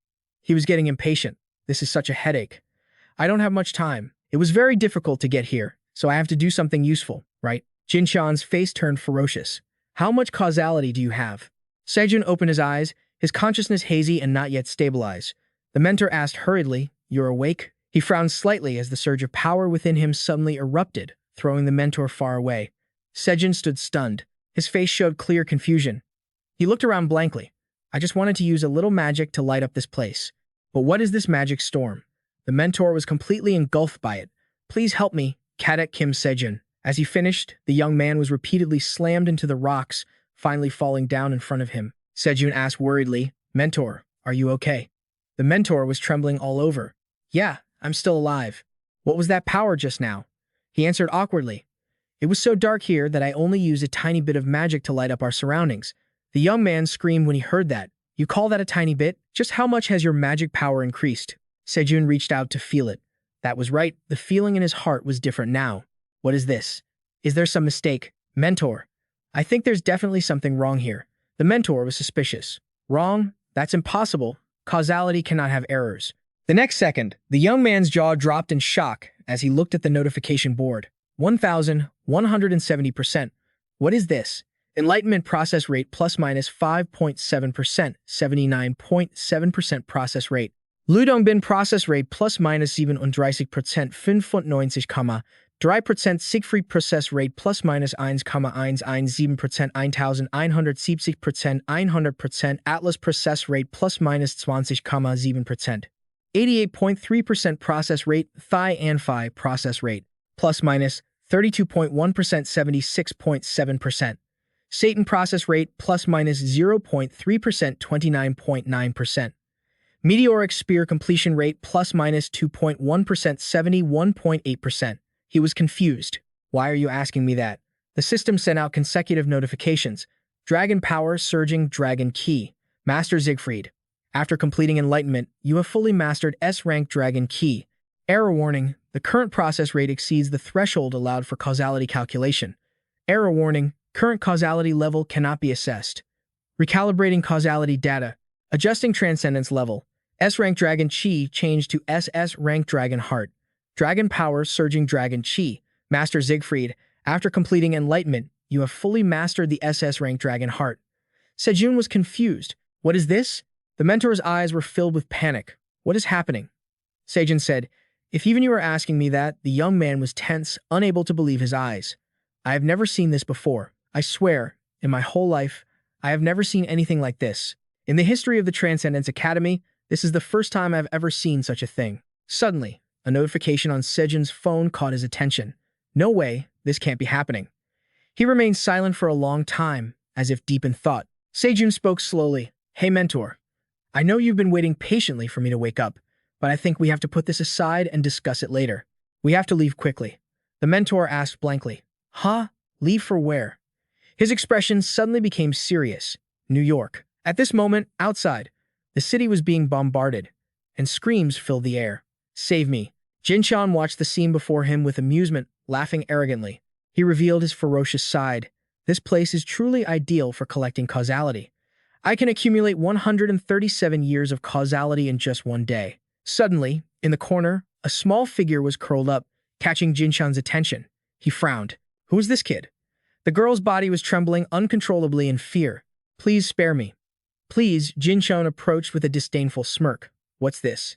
He was getting impatient. This is such a headache. I don't have much time. It was very difficult to get here, so I have to do something useful, right? Jinchun's face turned ferocious. How much causality do you have? Seojun opened his eyes, his consciousness hazy and not yet stabilized. The mentor asked hurriedly, you're awake? He frowned slightly as the surge of power within him suddenly erupted, throwing the mentor far away. Seojun stood stunned. His face showed clear confusion. He looked around blankly. I just wanted to use a little magic to light up this place. But what is this magic storm? The mentor was completely engulfed by it. Please help me, Cadet Kim Seojun. As he finished, the young man was repeatedly slammed into the rocks, finally falling down in front of him. Seojun asked worriedly, Mentor, are you okay? The mentor was trembling all over. Yeah, I'm still alive. What was that power just now? He answered awkwardly. It was so dark here that I only used a tiny bit of magic to light up our surroundings. The young man screamed when he heard that. You call that a tiny bit? Just how much has your magic power increased? Seojun reached out to feel it. That was right, the feeling in his heart was different now. What is this? Is there some mistake? Mentor. I think there's definitely something wrong here. The mentor was suspicious. Wrong? That's impossible. Causality cannot have errors. The next second, the young man's jaw dropped in shock as he looked at the notification board. 1,170%. What is this? Enlightenment process rate plus minus 5.7%, 79.7% process rate. Ludongbin process rate plus minus 37%, 95,90, 3% Siegfried process rate plus minus 1,117%, 1,970%, 100% Atlas process rate plus minus 20,7%. 88.3% process rate, Thai and Phi process rate, plus minus 32.1%, 76.7%. Satan process rate, plus minus 0.3%, 29.9%. Meteoric spear completion rate, plus minus 2.1%, 71.8%. He was confused. Why are you asking me that? The system sent out consecutive notifications. Dragon power surging dragon key. Master Siegfried. After completing enlightenment, you have fully mastered S-Rank dragon key. Error warning. The current process rate exceeds the threshold allowed for causality calculation. Error warning. Current causality level cannot be assessed. Recalibrating causality data. Adjusting transcendence level. S-Rank dragon chi changed to SS-Rank dragon heart. Dragon power surging dragon chi. Master Siegfried, after completing enlightenment, you have fully mastered the SS-Rank Dragon Heart. Seojun was confused. What is this? The mentor's eyes were filled with panic. What is happening? Seojun said, if even you are asking me that, the young man was tense, unable to believe his eyes. I have never seen this before. I swear, in my whole life, I have never seen anything like this. In the history of the Transcendent Academy, this is the first time I've ever seen such a thing. Suddenly, a notification on Seojun's phone caught his attention. No way, this can't be happening. He remained silent for a long time, as if deep in thought. Seojun spoke slowly. Hey, mentor. I know you've been waiting patiently for me to wake up, but I think we have to put this aside and discuss it later. We have to leave quickly. The mentor asked blankly. Huh? Leave for where? His expression suddenly became serious. New York. At this moment, outside, the city was being bombarded, and screams filled the air. Save me. Jinshan watched the scene before him with amusement, laughing arrogantly. He revealed his ferocious side. This place is truly ideal for collecting causality. I can accumulate 137 years of causality in just one day. Suddenly, in the corner, a small figure was curled up, catching Jinshan's attention. He frowned. Who is this kid? The girl's body was trembling uncontrollably in fear. Please spare me. Please, Jinshan approached with a disdainful smirk. What's this?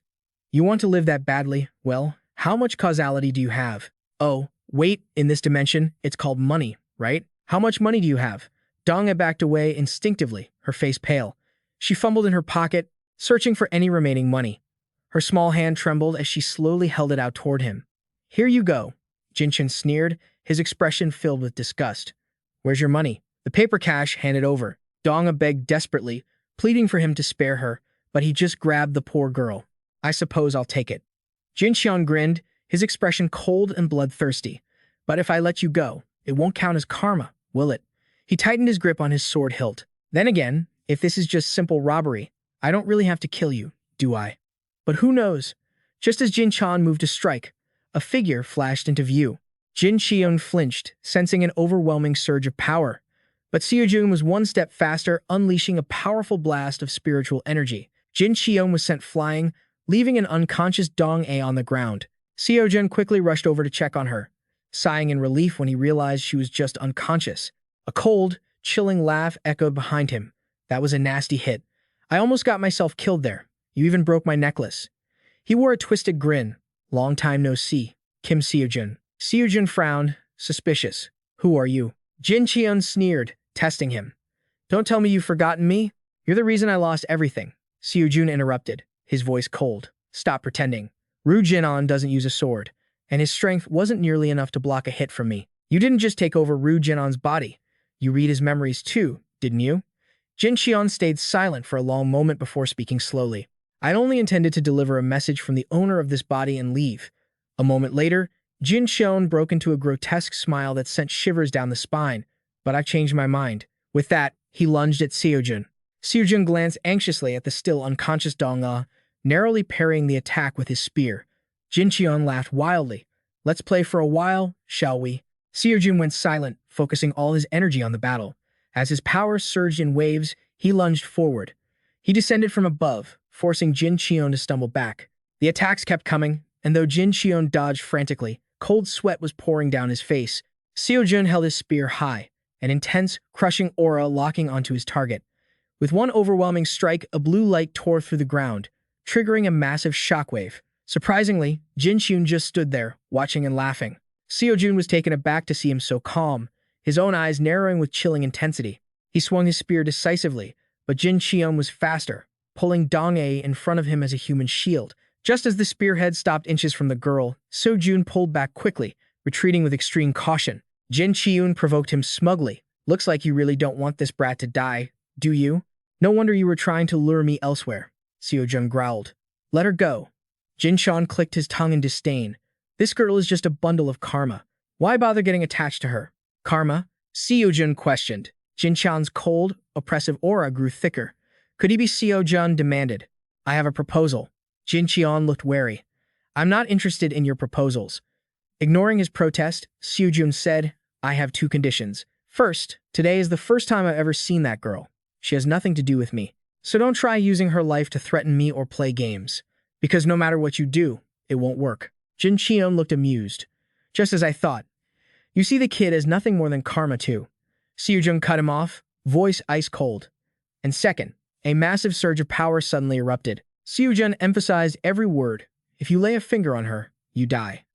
You want to live that badly? Well, how much causality do you have? Oh, wait, in this dimension, it's called money, right? How much money do you have? Dong backed away instinctively, her face pale. She fumbled in her pocket, searching for any remaining money. Her small hand trembled as she slowly held it out toward him. Here you go. Jinshan sneered, his expression filled with disgust. Where's your money? The paper cash handed over. Dong begged desperately, pleading for him to spare her, but he just grabbed the poor girl. I suppose I'll take it. Jinshan grinned, his expression cold and bloodthirsty. But if I let you go, it won't count as karma, will it? He tightened his grip on his sword hilt. Then again, if this is just simple robbery, I don't really have to kill you, do I? But who knows? Just as Jinshan moved to strike, a figure flashed into view. Jin Qion flinched, sensing an overwhelming surge of power. But Seojun was one step faster, unleashing a powerful blast of spiritual energy. Jin Qion was sent flying, leaving an unconscious Dong on the ground. Seojun quickly rushed over to check on her, sighing in relief when he realized she was just unconscious. A cold, chilling laugh echoed behind him. That was a nasty hit. I almost got myself killed there. You even broke my necklace. He wore a twisted grin. Long time no see. Kim Seojun. Seojun frowned, suspicious. Who are you? Jin Qion sneered, testing him. Don't tell me you've forgotten me. You're the reason I lost everything. Seojun interrupted, his voice cold. Stop pretending. Ru Jinan doesn't use a sword, and his strength wasn't nearly enough to block a hit from me. You didn't just take over Ru Jinan's body. You read his memories too, didn't you? Jin Qion stayed silent for a long moment before speaking slowly. I'd only intended to deliver a message from the owner of this body and leave. A moment later, Jin Qion broke into a grotesque smile that sent shivers down the spine. But I've changed my mind. With that, he lunged at Seojun. Seojun glanced anxiously at the still unconscious Dong, narrowly parrying the attack with his spear. Jin Qion laughed wildly. Let's play for a while, shall we? Seojun went silent, focusing all his energy on the battle. As his power surged in waves, he lunged forward. He descended from above, forcing Jin Qion to stumble back. The attacks kept coming, and though Jin Qion dodged frantically, cold sweat was pouring down his face. Seojun held his spear high, an intense, crushing aura locking onto his target. With one overwhelming strike, a blue light tore through the ground, triggering a massive shockwave. Surprisingly, Jin Qion just stood there, watching and laughing. Seojun was taken aback to see him so calm, his own eyes narrowing with chilling intensity. He swung his spear decisively, but Jin Qion was faster, pulling Dong in front of him as a human shield. Just as the spearhead stopped inches from the girl, Seojun pulled back quickly, retreating with extreme caution. Jin Qion provoked him smugly. Looks like you really don't want this brat to die, do you? No wonder you were trying to lure me elsewhere. Seojun growled. Let her go. Jin Qion clicked his tongue in disdain. This girl is just a bundle of karma. Why bother getting attached to her? Karma? Seojun questioned. Jin Qian's cold, oppressive aura grew thicker. Could he be Seojun demanded? I have a proposal. Jin Qion looked wary. I'm not interested in your proposals. Ignoring his protest, Seojun said, I have two conditions. First, today is the first time I've ever seen that girl. She has nothing to do with me. So don't try using her life to threaten me or play games. Because no matter what you do, it won't work. Jin Qion looked amused. Just as I thought. You see the kid as nothing more than karma too. Seojun cut him off, voice ice cold. And second, a massive surge of power suddenly erupted. Seojun emphasized every word. If you lay a finger on her, you die.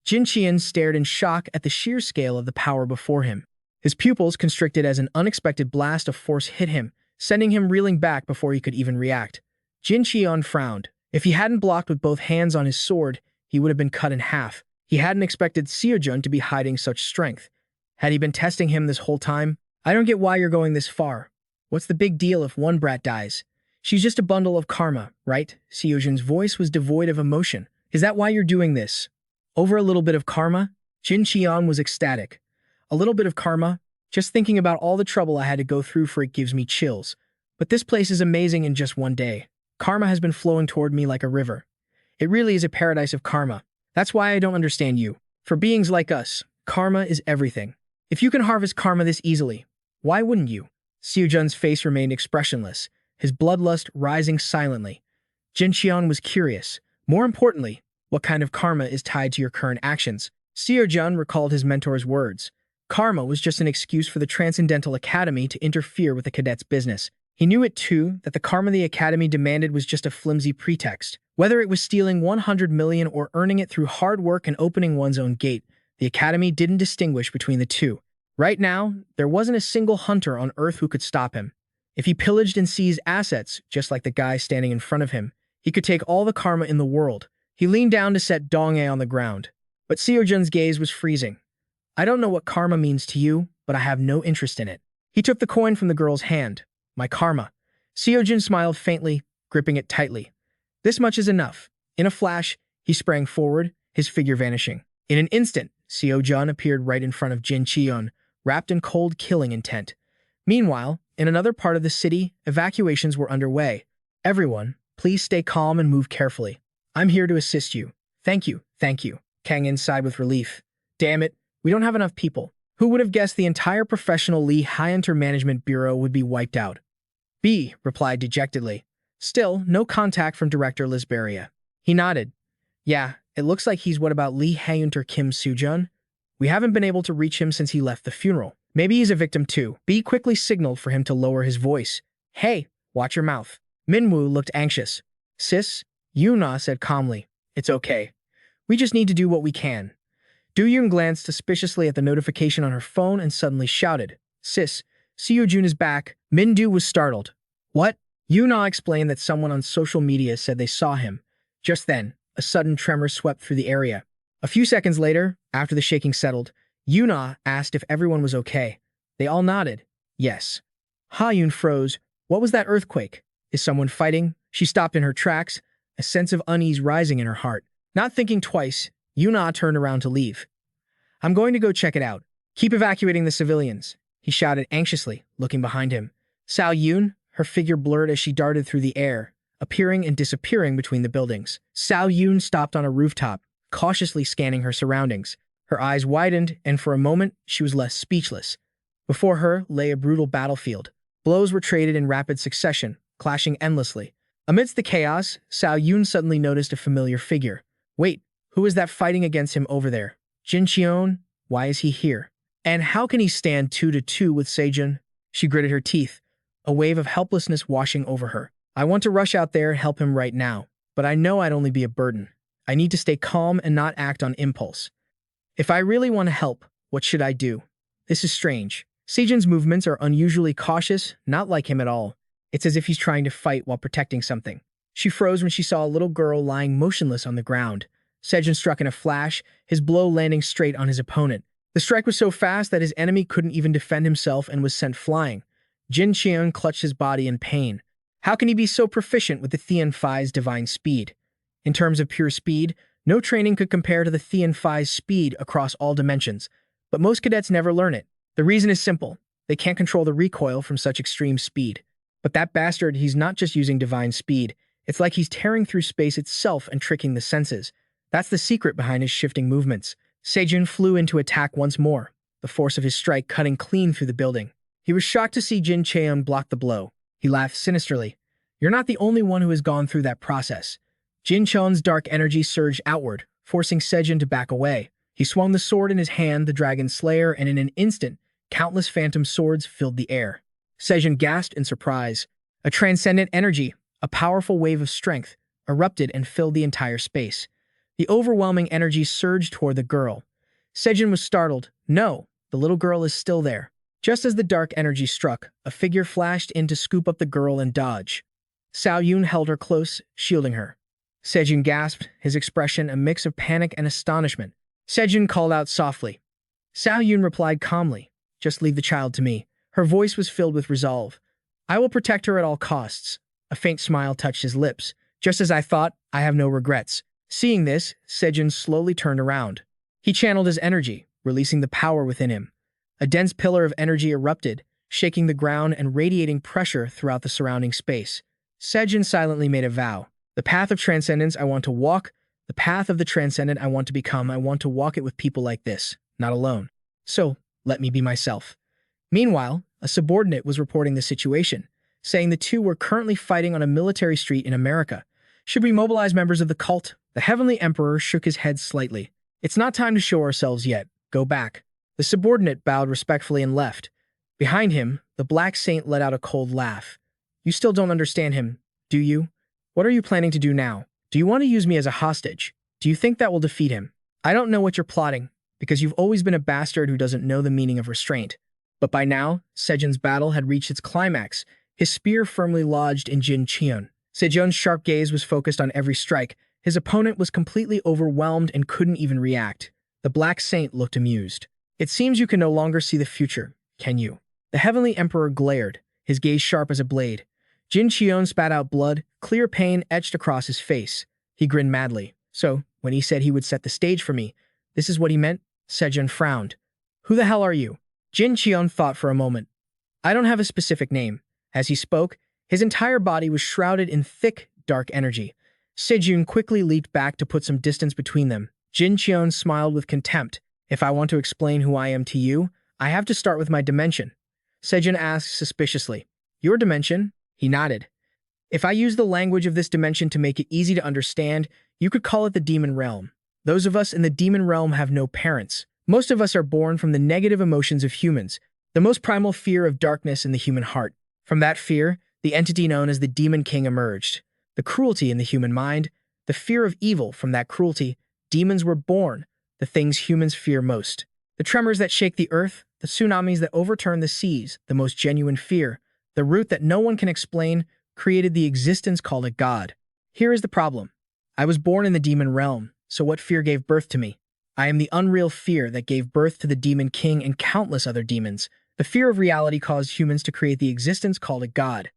Jin Qian stared in shock at the sheer scale of the power before him. His pupils constricted as an unexpected blast of force hit him, sending him reeling back before he could even react. Jin Qian frowned. If he hadn't blocked with both hands on his sword, he would have been cut in half. He hadn't expected Seojun to be hiding such strength. Had he been testing him this whole time? I don't get why you're going this far. What's the big deal if one brat dies? She's just a bundle of karma, right? Seojun's voice was devoid of emotion. Is that why you're doing this? Over a little bit of karma? Jin Qian was ecstatic. A little bit of karma? Just thinking about all the trouble I had to go through for it gives me chills. But this place is amazing in just one day. Karma has been flowing toward me like a river. It really is a paradise of karma. That's why I don't understand you. For beings like us, karma is everything. If you can harvest karma this easily, why wouldn't you? Seojun's face remained expressionless, his bloodlust rising silently. Jin Qian was curious. More importantly, what kind of karma is tied to your current actions? Seojun recalled his mentor's words. Karma was just an excuse for the Transcendental Academy to interfere with the cadets' business. He knew it too, that the karma the Academy demanded was just a flimsy pretext. Whether it was stealing 100 million or earning it through hard work and opening one's own gate, the Academy didn't distinguish between the two. Right now, there wasn't a single hunter on Earth who could stop him. If he pillaged and seized assets, just like the guy standing in front of him, he could take all the karma in the world. He leaned down to set Dong-A on the ground. But Seojun's gaze was freezing. I don't know what karma means to you, but I have no interest in it. He took the coin from the girl's hand. My karma. Seojun smiled faintly, gripping it tightly. This much is enough. In a flash, he sprang forward, his figure vanishing. In an instant, Seojun appeared right in front of Jin Qian, wrapped in cold killing intent. Meanwhile, in another part of the city, evacuations were underway. Everyone, please stay calm and move carefully. I'm here to assist you. Thank you, thank you. Kang In sighed with relief. Damn it, we don't have enough people. Who would have guessed the entire professional Lee High-Hunter Management Bureau would be wiped out? B replied dejectedly. Still, no contact from Director Lisberia. He nodded. Yeah, it looks like he's what about Lee High-Hunter Kim Seojun? We haven't been able to reach him since he left the funeral. Maybe he's a victim too. B quickly signaled for him to lower his voice. Hey, watch your mouth. Minwoo looked anxious. Sis, Yuna said calmly. It's okay. We just need to do what we can. Do-yoon glanced suspiciously at the notification on her phone and suddenly shouted, Sis, Seojun is back. Min-do was startled. What? Yuna explained that someone on social media said they saw him. Just then, a sudden tremor swept through the area. A few seconds later, after the shaking settled, Yuna asked if everyone was okay. They all nodded. Yes. Ha-yoon froze. What was that earthquake? Is someone fighting? She stopped in her tracks, a sense of unease rising in her heart. Not thinking twice, Yuna turned around to leave. I'm going to go check it out. Keep evacuating the civilians, he shouted anxiously, looking behind him. Sao Yoon, her figure blurred as she darted through the air, appearing and disappearing between the buildings. Sao Yoon stopped on a rooftop, cautiously scanning her surroundings. Her eyes widened, and for a moment, she was left speechless. Before her lay a brutal battlefield. Blows were traded in rapid succession, clashing endlessly. Amidst the chaos, Sao Yoon suddenly noticed a familiar figure. Wait, who is that fighting against him over there? Jin Qian? Why is he here? And how can he stand 2-2 with Seojun? She gritted her teeth, a wave of helplessness washing over her. I want to rush out there and help him right now, but I know I'd only be a burden. I need to stay calm and not act on impulse. If I really want to help, what should I do? This is strange. Seojun's movements are unusually cautious, not like him at all. It's as if he's trying to fight while protecting something. She froze when she saw a little girl lying motionless on the ground. Seojun struck in a flash, his blow landing straight on his opponent. The strike was so fast that his enemy couldn't even defend himself and was sent flying. Jin Qian clutched his body in pain. How can he be so proficient with the Thean Phi's divine speed? In terms of pure speed, no training could compare to the Thean Phi's speed across all dimensions, but most cadets never learn it. The reason is simple. They can't control the recoil from such extreme speed. But that bastard, he's not just using divine speed. It's like he's tearing through space itself and tricking the senses. That's the secret behind his shifting movements. Seojun flew into attack once more, the force of his strike cutting clean through the building. He was shocked to see Jin Cheon block the blow. He laughed sinisterly. You're not the only one who has gone through that process. Jin Cheon's dark energy surged outward, forcing Seojun to back away. He He swung the sword in his hand, the dragon slayer, and in an instant, countless phantom swords filled the air. Seojun gasped in surprise. A transcendent energy, a powerful wave of strength, erupted and filled the entire space. The overwhelming energy surged toward the girl. Seojun was startled. No, the little girl is still there. Just as the dark energy struck, a figure flashed in to scoop up the girl and dodge. Seojun held her close, shielding her. Seojun gasped, his expression a mix of panic and astonishment. Seojun called out softly. Seojun replied calmly, "Just leave the child to me." Her voice was filled with resolve. "I will protect her at all costs." A faint smile touched his lips. "Just as I thought, I have no regrets." Seeing this, Seojun slowly turned around. He channeled his energy, releasing the power within him. A dense pillar of energy erupted, shaking the ground and radiating pressure throughout the surrounding space. Seojun silently made a vow. The path of transcendence I want to walk, the path of the transcendent I want to become, I want to walk it with people like this, not alone. So, let me be myself. Meanwhile, a subordinate was reporting the situation, saying the two were currently fighting on a military street in America. Should we mobilize members of the cult? The Heavenly Emperor shook his head slightly. It's not time to show ourselves yet. Go back. The subordinate bowed respectfully and left. Behind him, the Black Saint let out a cold laugh. You still don't understand him, do you? What are you planning to do now? Do you want to use me as a hostage? Do you think that will defeat him? I don't know what you're plotting, because you've always been a bastard who doesn't know the meaning of restraint. But by now, Seojun's battle had reached its climax, his spear firmly lodged in Jin Chiron. Seojun's sharp gaze was focused on every strike. His opponent was completely overwhelmed and couldn't even react. The Black Saint looked amused. It seems you can no longer see the future, can you? The Heavenly Emperor glared, his gaze sharp as a blade. Jin Chiron spat out blood, clear pain etched across his face. He grinned madly. So, when he said he would set the stage for me, this is what he meant? Seojun frowned. Who the hell are you? Jin Chiron thought for a moment. I don't have a specific name. As he spoke, his entire body was shrouded in thick, dark energy. Seojun quickly leaped back to put some distance between them. Jin Chiron smiled with contempt. If I want to explain who I am to you, I have to start with my dimension. Seojun asked suspiciously. Your dimension? He nodded. If I use the language of this dimension to make it easy to understand, you could call it the demon realm. Those of us in the demon realm have no parents. Most of us are born from the negative emotions of humans, the most primal fear of darkness in the human heart. From that fear, the entity known as the Demon King emerged. The cruelty in the human mind, the fear of evil. From that cruelty, demons were born, the things humans fear most. The tremors that shake the earth, the tsunamis that overturn the seas, the most genuine fear, the root that no one can explain, created the existence called a god. Here is the problem. I was born in the demon realm, so what fear gave birth to me? I am the unreal fear that gave birth to the Demon King and countless other demons. The fear of reality caused humans to create the existence called a god.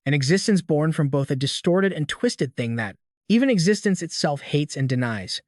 An existence born from both a distorted and twisted thing that, even existence itself hates and denies.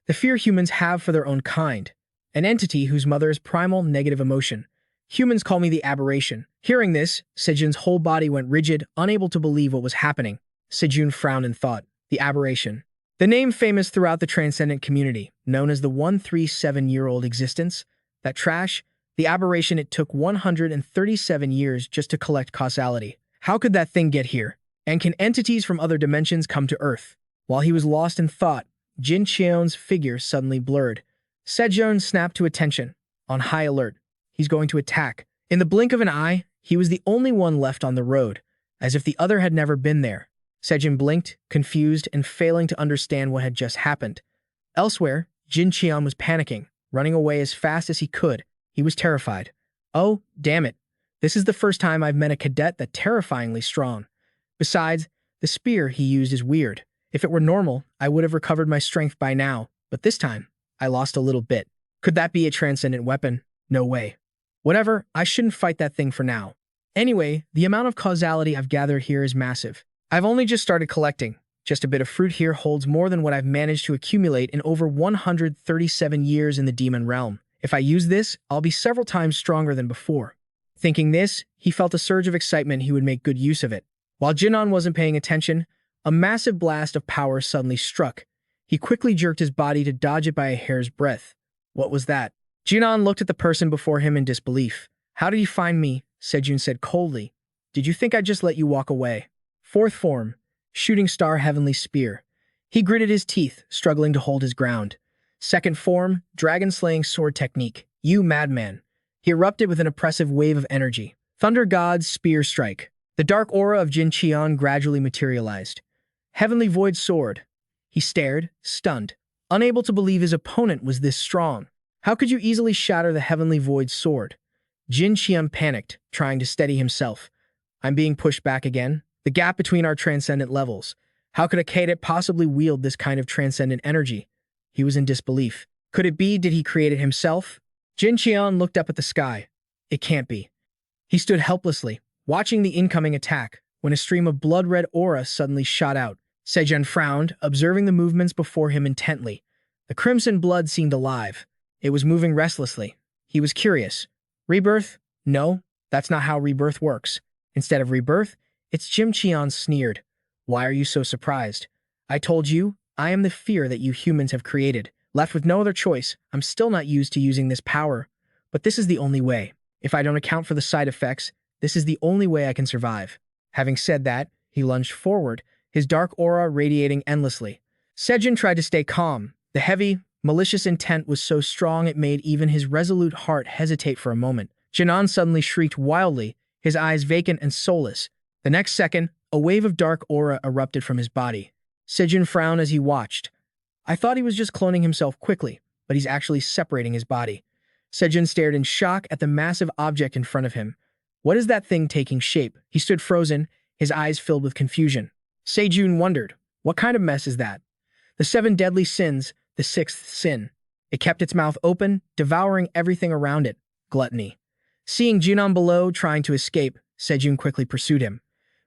The fear humans have for their own kind. An entity whose mother is primal negative emotion. Humans call me the aberration. Hearing this, Seojun's whole body went rigid, unable to believe what was happening. Seojun frowned in thought. The aberration. The name famous throughout the Transcendent community, known as the 137-year-old existence. That trash, the aberration, it took 137 years just to collect causality. How could that thing get here? And can entities from other dimensions come to Earth? While he was lost in thought, Jin Chion's figure suddenly blurred. Seojun snapped to attention, on high alert. He's going to attack. In the blink of an eye, he was the only one left on the road, as if the other had never been there. Seojun blinked, confused and failing to understand what had just happened. Elsewhere, Jin Chion was panicking, running away as fast as he could. He was terrified. Oh, damn it. This is the first time I've met a cadet that's terrifyingly strong. Besides, the spear he used is weird. If it were normal, I would have recovered my strength by now, but this time, I lost a little bit. Could that be a transcendent weapon? No way. Whatever, I shouldn't fight that thing for now. Anyway, the amount of causality I've gathered here is massive. I've only just started collecting. Just a bit of fruit here holds more than what I've managed to accumulate in over 137 years in the demon realm. If I use this, I'll be several times stronger than before. Thinking this, he felt a surge of excitement he would make good use of it. While Jinan wasn't paying attention, a massive blast of power suddenly struck. He quickly jerked his body to dodge it by a hair's breadth. What was that? Jinan looked at the person before him in disbelief. How did you find me? Seojun said coldly. Did you think I'd just let you walk away? Fourth form, shooting star heavenly spear. He gritted his teeth, struggling to hold his ground. Second form, dragon-slaying sword technique. You madman. He erupted with an oppressive wave of energy. Thunder God's spear strike. The dark aura of Jin Qian gradually materialized. Heavenly Void Sword. He stared, stunned, unable to believe his opponent was this strong. How could you easily shatter the Heavenly Void Sword? Jin Qian panicked, trying to steady himself. I'm being pushed back again. The gap between our transcendent levels. How could a cadet possibly wield this kind of transcendent energy? He was in disbelief. Could it be did he create it himself? Jin Qian looked up at the sky. It can't be. He stood helplessly, watching the incoming attack, when a stream of blood-red aura suddenly shot out. Seojun frowned, observing the movements before him intently. The crimson blood seemed alive. It was moving restlessly. He was curious. Rebirth? No, that's not how rebirth works. Instead of rebirth, it's Jin Qian sneered. Why are you so surprised? I told you, I am the fear that you humans have created. Left with no other choice, I'm still not used to using this power. But this is the only way. If I don't account for the side effects, this is the only way I can survive. Having said that, he lunged forward, his dark aura radiating endlessly. Seojun tried to stay calm. The heavy, malicious intent was so strong it made even his resolute heart hesitate for a moment. Jinan suddenly shrieked wildly, his eyes vacant and soulless. The next second, a wave of dark aura erupted from his body. Seojun frowned as he watched. I thought he was just cloning himself quickly, but he's actually separating his body. Seojun stared in shock at the massive object in front of him. What is that thing taking shape? He stood frozen, his eyes filled with confusion. Seojun wondered, what kind of mess is that? The 7 deadly sins, the 6th sin. It kept its mouth open, devouring everything around it. Gluttony. Seeing Jinan below trying to escape, Seojun quickly pursued him.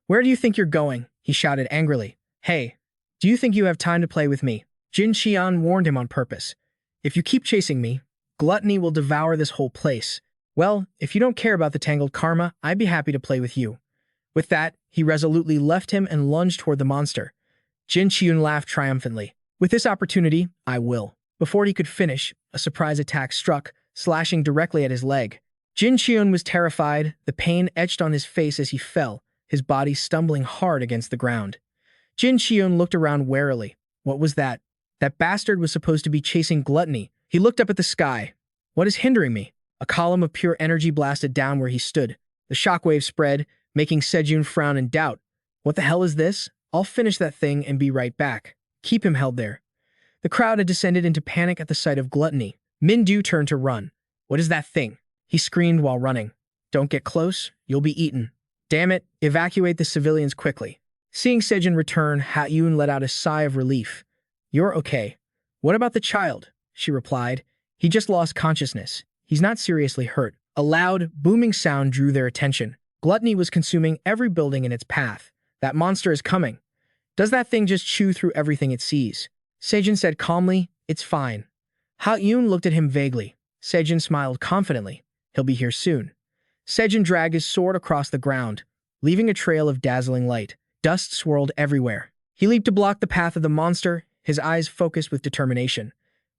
Where do you think you're going? He shouted angrily. Hey, do you think you have time to play with me? Jin Qian warned him on purpose. If you keep chasing me, gluttony will devour this whole place. Well, if you don't care about the tangled karma, I'd be happy to play with you. With that, he resolutely left him and lunged toward the monster. Jin Qian laughed triumphantly. With this opportunity, I will. Before he could finish, a surprise attack struck, slashing directly at his leg. Jin Qian was terrified, the pain etched on his face as he fell, his body stumbling hard against the ground. Jin Qian looked around warily. What was that? That bastard was supposed to be chasing gluttony. He looked up at the sky. What is hindering me? A column of pure energy blasted down where he stood. The shockwave spread, making Seojun frown in doubt. What the hell is this? I'll finish that thing and be right back. Keep him held there. The crowd had descended into panic at the sight of gluttony. Min-Du turned to run. What is that thing? He screamed while running. Don't get close, you'll be eaten. Damn it, evacuate the civilians quickly. Seeing Seojun return, Ha-Yun let out a sigh of relief. You're okay. What about the child? She replied. He just lost consciousness. He's not seriously hurt. A loud, booming sound drew their attention. Gluttony was consuming every building in its path. That monster is coming. Does that thing just chew through everything it sees? Seojun said calmly, it's fine. Ha-Yun looked at him vaguely. Seojun smiled confidently. He'll be here soon. Seojun dragged his sword across the ground, leaving a trail of dazzling light. Dust swirled everywhere. He leaped to block the path of the monster, his eyes focused with determination.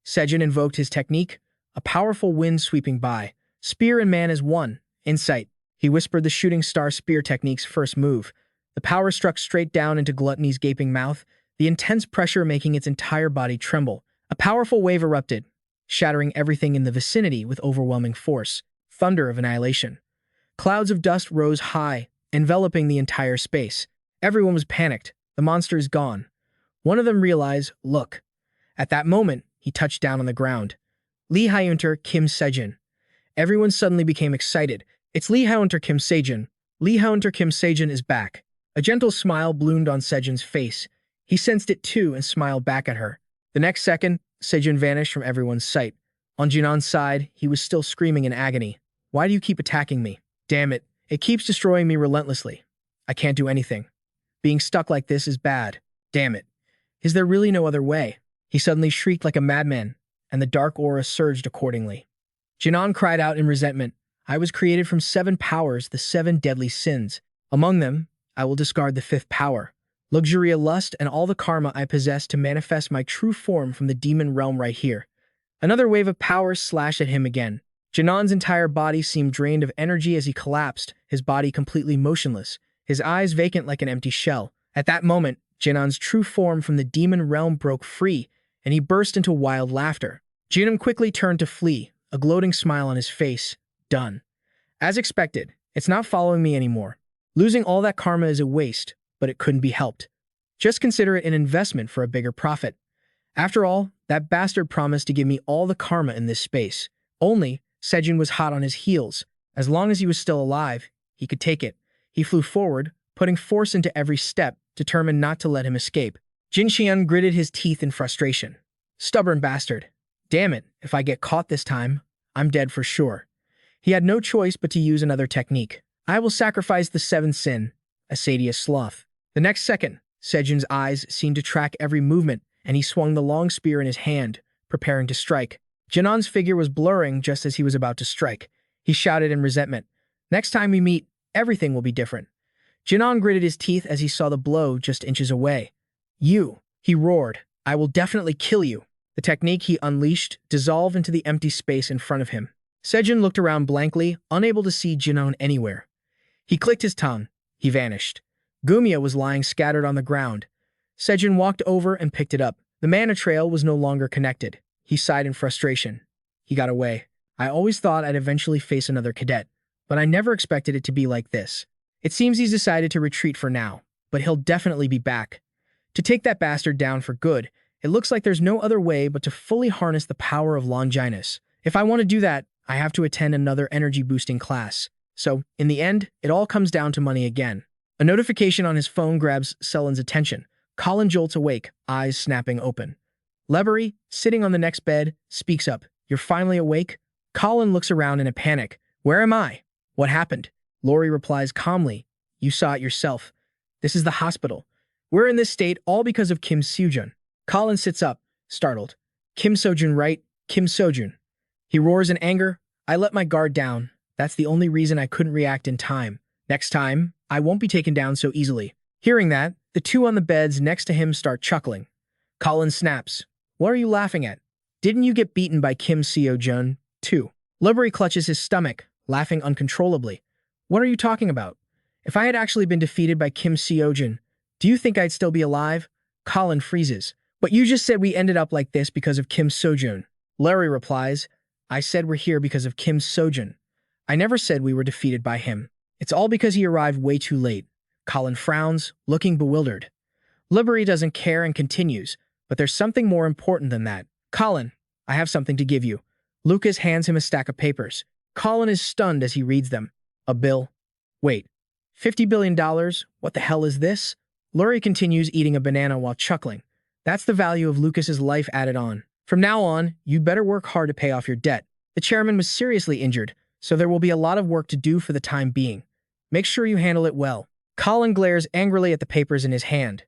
Seojun invoked his technique, a powerful wind sweeping by. Spear and man as one. Insight. He whispered the shooting star spear technique's first move. The power struck straight down into Gluttony's gaping mouth, the intense pressure making its entire body tremble. A powerful wave erupted, shattering everything in the vicinity with overwhelming force. Thunder of annihilation. Clouds of dust rose high, enveloping the entire space. Everyone was panicked. The monster is gone. One of them realized, look. At that moment, he touched down on the ground. Lee Hyunter Kim Seojun. Everyone suddenly became excited. It's Lee Hyunter Kim Seojun. Lee Hyunter Kim Seojun is back. A gentle smile bloomed on Seojun's face. He sensed it too and smiled back at her. The next second, Seojun vanished from everyone's sight. On Jinan's side, he was still screaming in agony. Why do you keep attacking me? Damn it. It keeps destroying me relentlessly. I can't do anything. Being stuck like this is bad. Damn it. Is there really no other way? He suddenly shrieked like a madman, and the dark aura surged accordingly. Jinan cried out in resentment. I was created from 7 powers, the 7 deadly sins. Among them, I will discard the 5th power. Luxuria lust and all the karma I possess to manifest my true form from the demon realm right here. Another wave of power slashed at him again. Jinan's entire body seemed drained of energy as he collapsed, his body completely motionless, his eyes vacant like an empty shell. At that moment, Jinan's true form from the demon realm broke free, and he burst into wild laughter. Jinam quickly turned to flee, a gloating smile on his face. Done. As expected, it's not following me anymore. Losing all that karma is a waste, but it couldn't be helped. Just consider it an investment for a bigger profit. After all, that bastard promised to give me all the karma in this space. Only, Seojun was hot on his heels. As long as he was still alive, he could take it. He flew forward, putting force into every step, determined not to let him escape. Jin Xian gritted his teeth in frustration. Stubborn bastard. Damn it, if I get caught this time, I'm dead for sure. He had no choice but to use another technique. I will sacrifice the seventh sin, Asadius Sloth. The next second, Seojun's eyes seemed to track every movement, and he swung the long spear in his hand, preparing to strike. Jinan's figure was blurring just as he was about to strike. He shouted in resentment, "Next time we meet, everything will be different." Jinan gritted his teeth as he saw the blow just inches away. "You," he roared, "I will definitely kill you." The technique he unleashed dissolved into the empty space in front of him. Seojun looked around blankly, unable to see Jinan anywhere. He clicked his tongue. He vanished. Gumia was lying scattered on the ground. Seojun walked over and picked it up. The mana trail was no longer connected. He sighed in frustration. He got away. I always thought I'd eventually face another cadet, but I never expected it to be like this. It seems he's decided to retreat for now, but he'll definitely be back. To take that bastard down for good, it looks like there's no other way but to fully harness the power of Longinus. If I want to do that, I have to attend another energy-boosting class. So, in the end, it all comes down to money again. A notification on his phone grabs Selin's attention. Colin jolts awake, eyes snapping open. Lebery, sitting on the next bed, speaks up. "You're finally awake?" Colin looks around in a panic. "Where am I? What happened?" Lori replies calmly. "You saw it yourself. This is the hospital. We're in this state all because of Kim Seojun." Colin sits up, startled. "Kim Seojun, right? Kim Seojun." He roars in anger. "I let my guard down. That's the only reason I couldn't react in time. Next time, I won't be taken down so easily." Hearing that, the two on the beds next to him start chuckling. Colin snaps. "What are you laughing at? Didn't you get beaten by Kim Seojun, too?" Lebery clutches his stomach, laughing uncontrollably. "What are you talking about? If I had actually been defeated by Kim Seojun, do you think I'd still be alive?" Colin freezes. "But you just said we ended up like this because of Kim Seojun." Larry replies, "I said we're here because of Kim Seojun. I never said we were defeated by him. It's all because he arrived way too late." Colin frowns, looking bewildered. Lebery doesn't care and continues, "But there's something more important than that. Colin, I have something to give you." Lucas hands him a stack of papers. Colin is stunned as he reads them. "A bill? Wait, $50 billion? What the hell is this?" Lurie continues eating a banana while chuckling. "That's the value of Lucas's life added on. From now on, you'd better work hard to pay off your debt. The chairman was seriously injured, so there will be a lot of work to do for the time being. Make sure you handle it well." Colin glares angrily at the papers in his hand.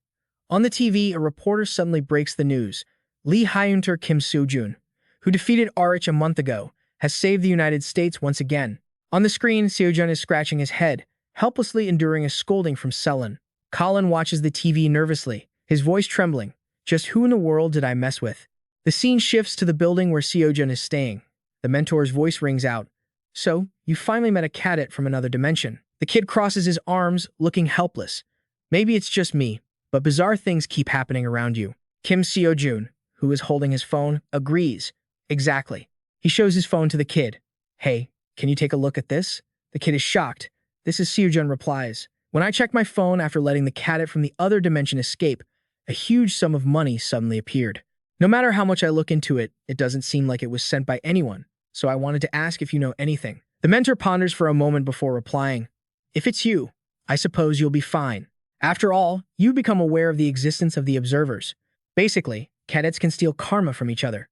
On the TV, a reporter suddenly breaks the news. Lee Hyunter Kim Seojun, who defeated RH a month ago, has saved the United States once again. On the screen, Seojun is scratching his head, helplessly enduring a scolding from Selin. Colin watches the TV nervously, his voice trembling. Just who in the world did I mess with? The scene shifts to the building where Seojun is staying. The mentor's voice rings out. "So, you finally met a cadet from another dimension." The kid crosses his arms, looking helpless. "Maybe it's just me, but bizarre things keep happening around you." Kim Seojun, who is holding his phone, agrees. "Exactly." He shows his phone to the kid. "Hey, can you take a look at this?" The kid is shocked. "This is Seojun," replies. "When I checked my phone after letting the cadet from the other dimension escape, a huge sum of money suddenly appeared. No matter how much I look into it, it doesn't seem like it was sent by anyone, so I wanted to ask if you know anything." The mentor ponders for a moment before replying. "If it's you, I suppose you'll be fine. After all, you become aware of the existence of the observers. Basically, cadets can steal karma from each other.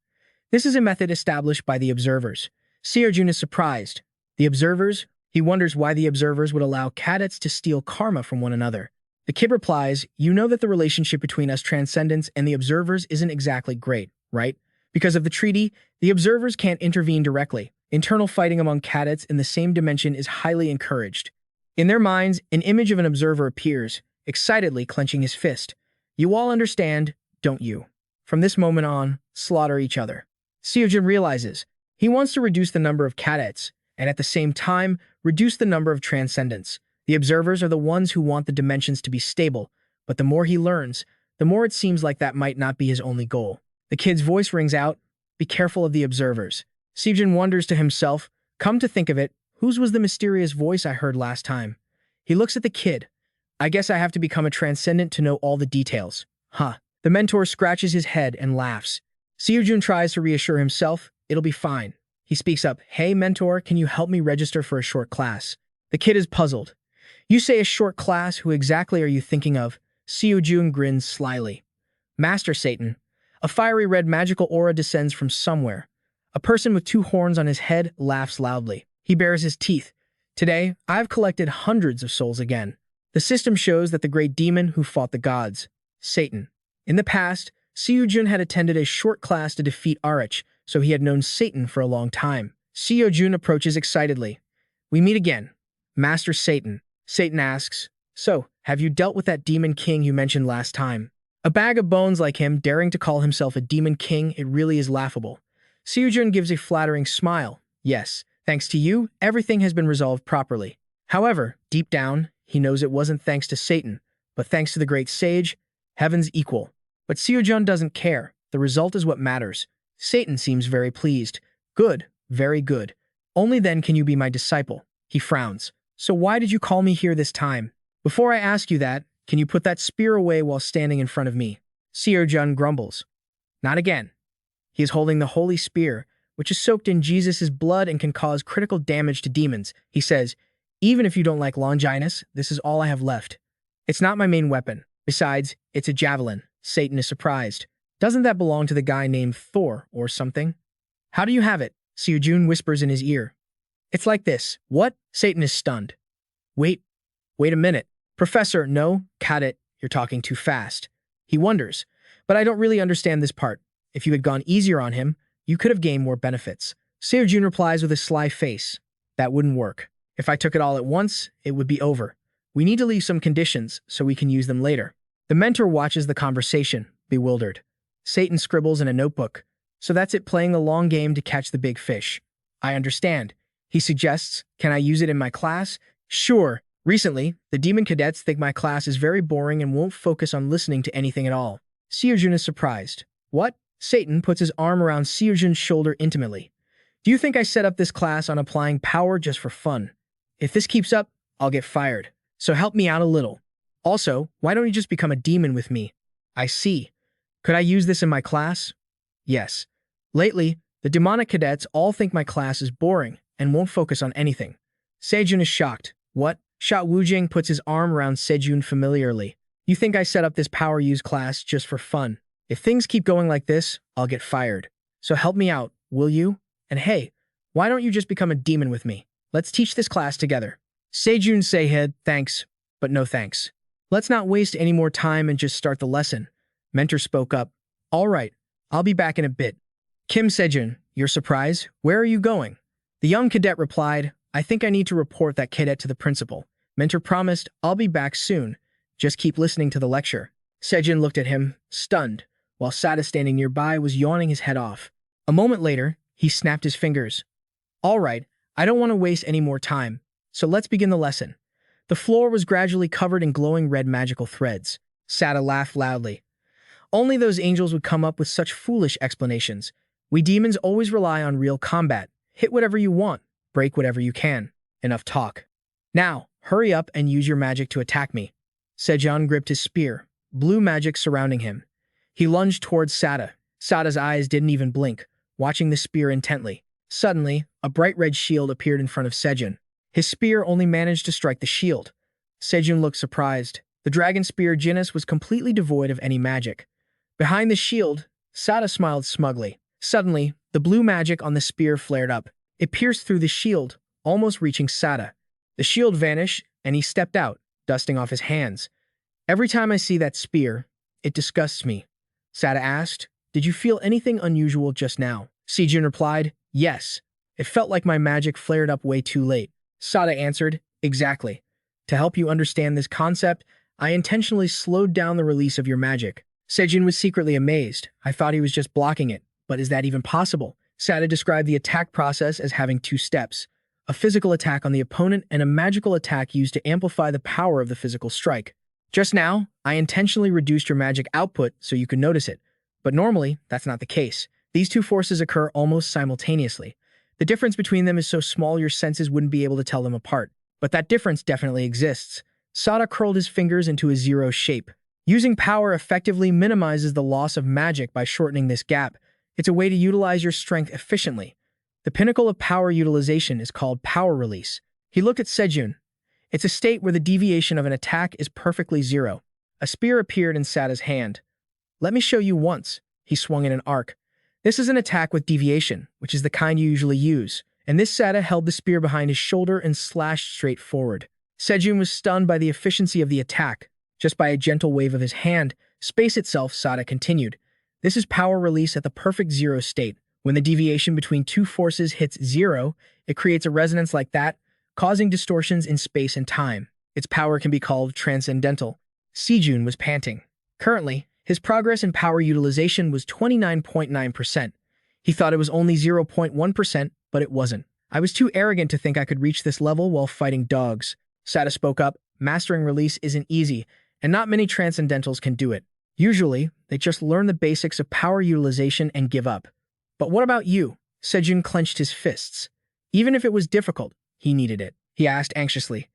This is a method established by the observers." Seojun is surprised. The observers? He wonders why the observers would allow cadets to steal karma from one another. The kid replies, "You know that the relationship between us Transcendents and the observers isn't exactly great, right? Because of the treaty, the observers can't intervene directly. Internal fighting among cadets in the same dimension is highly encouraged." In their minds, an image of an observer appears, excitedly clenching his fist. "You all understand, don't you? From this moment on, slaughter each other." Seojun realizes he wants to reduce the number of cadets, and at the same time, reduce the number of transcendents. The observers are the ones who want the dimensions to be stable, but the more he learns, the more it seems like that might not be his only goal. The kid's voice rings out. Be careful of the observers. Seojun wonders to himself, come to think of it, whose was the mysterious voice I heard last time? He looks at the kid. I guess I have to become a transcendent to know all the details. Huh. The mentor scratches his head and laughs. Seojun tries to reassure himself, it'll be fine. He speaks up, hey mentor, can you help me register for a short class? The kid is puzzled. You say a short class, who exactly are you thinking of? Seojun grins slyly. Master Satan. A fiery red magical aura descends from somewhere. A person with 2 horns on his head laughs loudly. He bares his teeth. Today, I've collected hundreds of souls again. The system shows that the great demon who fought the gods, Satan. In the past, Seojun had attended a short class to defeat Arich, so he had known Satan for a long time. Seojun approaches excitedly. We meet again. Master Satan. Satan asks, so, have you dealt with that demon king you mentioned last time? A bag of bones like him daring to call himself a demon king, it really is laughable. Seojun gives a flattering smile. Yes, thanks to you, everything has been resolved properly. However, deep down, he knows it wasn't thanks to Satan, but thanks to the great sage, heaven's equal. But Seojun doesn't care. The result is what matters. Satan seems very pleased. Good, very good. Only then can you be my disciple. He frowns. So why did you call me here this time? Before I ask you that, can you put that spear away while standing in front of me? Seojun grumbles. Not again. He is holding the holy spear, which is soaked in Jesus' blood and can cause critical damage to demons. He says, even if you don't like Longinus, this is all I have left. It's not my main weapon. Besides, it's a javelin. Satan is surprised. Doesn't that belong to the guy named Thor or something? How do you have it? Seojun whispers in his ear. It's like this. What? Satan is stunned. Wait a minute. Professor, no, cadet, you're talking too fast. He wonders, but I don't really understand this part. If you had gone easier on him, you could have gained more benefits. Seojun replies with a sly face. That wouldn't work. If I took it all at once, it would be over. We need to leave some conditions so we can use them later. The mentor watches the conversation, bewildered. Satan scribbles in a notebook. So that's it, playing the long game to catch the big fish. I understand. He suggests, can I use it in my class? Sure. Recently, the demon cadets think my class is very boring and won't focus on listening to anything at all. Seojun is surprised. What? Satan puts his arm around Seojun's shoulder intimately. Do you think I set up this class on applying power just for fun? If this keeps up, I'll get fired. So help me out a little. Also, why don't you just become a demon with me? I see. Could I use this in my class? Yes. Lately, the demonic cadets all think my class is boring and won't focus on anything. Seojun is shocked. What? Sha Wujing puts his arm around Seojun familiarly. You think I set up this power use class just for fun? If things keep going like this, I'll get fired. So help me out, will you? And hey, why don't you just become a demon with me? Let's teach this class together. Seojun said, thanks, but no thanks. Let's not waste any more time and just start the lesson. Mentor spoke up. All right, I'll be back in a bit. Kim Seojun, you're surprised? Where are you going? The young cadet replied, I think I need to report that cadet to the principal. Mentor promised, I'll be back soon. Just keep listening to the lecture. Seojun looked at him, stunned, while Sada standing nearby was yawning his head off. A moment later, he snapped his fingers. All right, I don't want to waste any more time, so let's begin the lesson. The floor was gradually covered in glowing red magical threads. Sada laughed loudly. Only those angels would come up with such foolish explanations. We demons always rely on real combat. Hit whatever you want, break whatever you can. Enough talk. Now, hurry up and use your magic to attack me. Seojun gripped his spear, blue magic surrounding him. He lunged towards Sada. Sada's eyes didn't even blink, watching the spear intently. Suddenly, a bright red shield appeared in front of Seojun. His spear only managed to strike the shield. Seojun looked surprised. The dragon spear genus was completely devoid of any magic. Behind the shield, Sada smiled smugly. Suddenly, the blue magic on the spear flared up. It pierced through the shield, almost reaching Sada. The shield vanished, and he stepped out, dusting off his hands. Every time I see that spear, it disgusts me. Sada asked, did you feel anything unusual just now? Seojun replied, yes. It felt like my magic flared up way too late. Sada answered, exactly. To help you understand this concept, I intentionally slowed down the release of your magic. Seojun was secretly amazed. I thought he was just blocking it, but is that even possible? Sada described the attack process as having 2 steps. A physical attack on the opponent and a magical attack used to amplify the power of the physical strike. Just now, I intentionally reduced your magic output so you could notice it, but normally, that's not the case. These two forces occur almost simultaneously. The difference between them is so small your senses wouldn't be able to tell them apart. But that difference definitely exists. Sada curled his fingers into a zero shape. Using power effectively minimizes the loss of magic by shortening this gap. It's a way to utilize your strength efficiently. The pinnacle of power utilization is called power release. He looked at Seojun. It's a state where the deviation of an attack is perfectly zero. A spear appeared in Sada's hand. Let me show you once. He swung in an arc. This is an attack with deviation, which is the kind you usually use. And this Sada held the spear behind his shoulder and slashed straight forward. Seojun was stunned by the efficiency of the attack. Just by a gentle wave of his hand, space itself, Sada continued. This is power release at the perfect zero state. When the deviation between two forces hits zero, it creates a resonance like that, causing distortions in space and time. Its power can be called transcendental. Seojun was panting. Currently, his progress in power utilization was 29.9%. He thought it was only 0.1%, but it wasn't. I was too arrogant to think I could reach this level while fighting dogs. Sada spoke up. Mastering release isn't easy, and not many transcendentals can do it. Usually, they just learn the basics of power utilization and give up. But what about you? Seojun clenched his fists. Even if it was difficult, he needed it. He asked anxiously.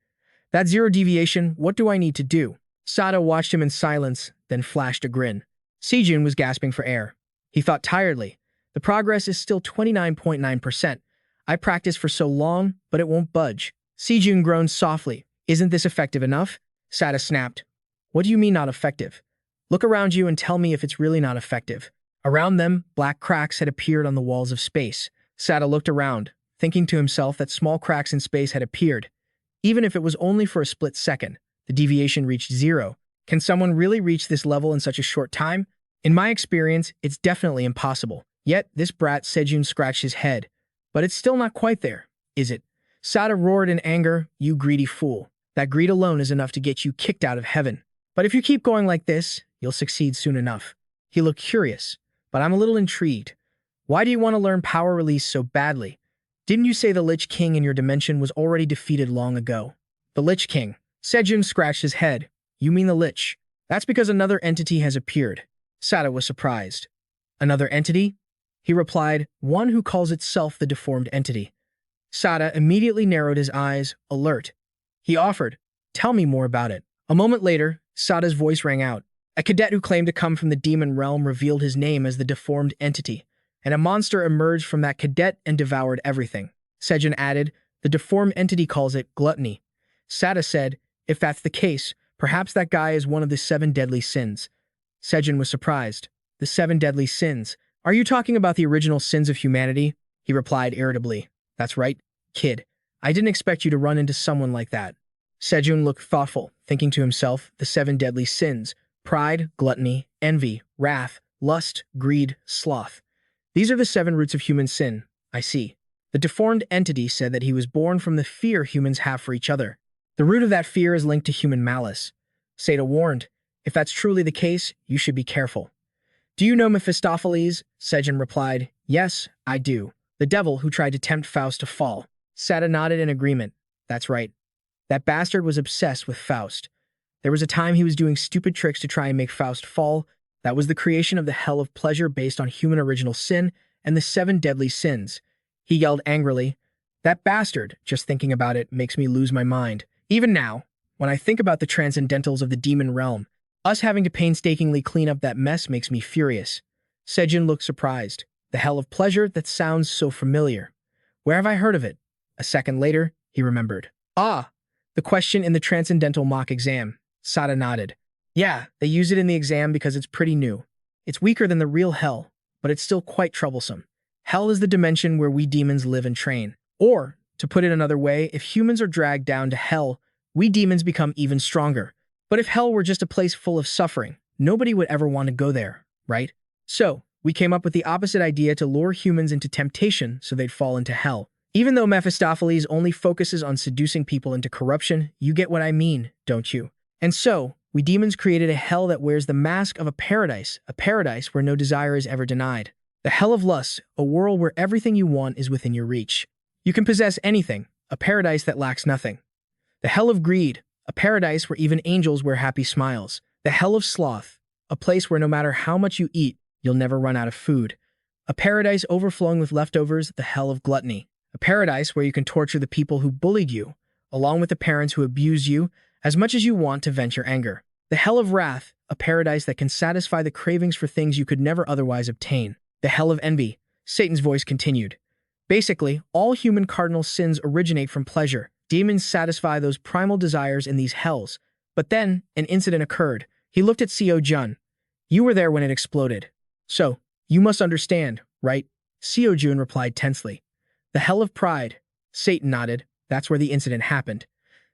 That zero deviation, what do I need to do? Sada watched him in silence, then flashed a grin. Seojun was gasping for air. He thought tiredly. The progress is still 29.9%. I practiced for so long, but it won't budge. Seojun groaned softly. Isn't this effective enough? Sada snapped. What do you mean not effective? Look around you and tell me if it's really not effective. Around them, black cracks had appeared on the walls of space. Sada looked around, thinking to himself that small cracks in space had appeared. Even if it was only for a split second, the deviation reached zero. Can someone really reach this level in such a short time? In my experience, it's definitely impossible. Yet, this brat Seojun scratched his head. But it's still not quite there, is it? Sada roared in anger, you greedy fool. That greed alone is enough to get you kicked out of heaven. But if you keep going like this, you'll succeed soon enough. He looked curious, but I'm a little intrigued. Why do you want to learn power release so badly? Didn't you say the Lich King in your dimension was already defeated long ago? The Lich King. Seojun scratched his head. You mean the Lich? That's because another entity has appeared. Sada was surprised. Another entity? He replied, one who calls itself the deformed entity. Sada immediately narrowed his eyes, alert. He offered, tell me more about it. A moment later, Sada's voice rang out. A cadet who claimed to come from the demon realm revealed his name as the deformed entity, and a monster emerged from that cadet and devoured everything. Seojun added, the deformed entity calls it gluttony. Sada said, if that's the case, perhaps that guy is one of the 7 deadly sins. Seojun was surprised. The 7 deadly sins. Are you talking about the original sins of humanity? He replied irritably. That's right, kid. I didn't expect you to run into someone like that. Seojun looked thoughtful, thinking to himself, the 7 deadly sins. Pride, gluttony, envy, wrath, lust, greed, sloth. These are the 7 roots of human sin. I see. The deformed entity said that he was born from the fear humans have for each other. The root of that fear is linked to human malice. Sada warned, if that's truly the case, you should be careful. Do you know Mephistopheles? Seojun replied, yes, I do. The devil who tried to tempt Faust to fall. Sada nodded in agreement. That's right. That bastard was obsessed with Faust. There was a time he was doing stupid tricks to try and make Faust fall. That was the creation of the hell of pleasure based on human original sin and the 7 deadly sins. He yelled angrily, that bastard, just thinking about it, makes me lose my mind. Even now, when I think about the transcendentals of the demon realm, us having to painstakingly clean up that mess makes me furious. Seojun looked surprised. The hell of pleasure? That sounds so familiar. Where have I heard of it? A second later, he remembered. Ah, the question in the transcendental mock exam. Sada nodded. Yeah, they use it in the exam because it's pretty new. It's weaker than the real hell, but it's still quite troublesome. Hell is the dimension where we demons live and train. Or, to put it another way, if humans are dragged down to hell, we demons become even stronger. But if hell were just a place full of suffering, nobody would ever want to go there, right? So, we came up with the opposite idea to lure humans into temptation so they'd fall into hell. Even though Mephistopheles only focuses on seducing people into corruption, you get what I mean, don't you? And so, we demons created a hell that wears the mask of a paradise where no desire is ever denied. The hell of lust, a world where everything you want is within your reach. You can possess anything, a paradise that lacks nothing. The hell of greed, a paradise where even angels wear happy smiles. The hell of sloth, a place where no matter how much you eat, you'll never run out of food. A paradise overflowing with leftovers, the hell of gluttony. A paradise where you can torture the people who bullied you, along with the parents who abuse you, as much as you want to vent your anger. The hell of wrath, a paradise that can satisfy the cravings for things you could never otherwise obtain. The hell of envy, Satan's voice continued. Basically, all human cardinal sins originate from pleasure. Demons satisfy those primal desires in these hells. But then, an incident occurred. He looked at Seojun. You were there when it exploded. So, you must understand, right? Seojun replied tensely. The hell of pride. Satan nodded. That's where the incident happened.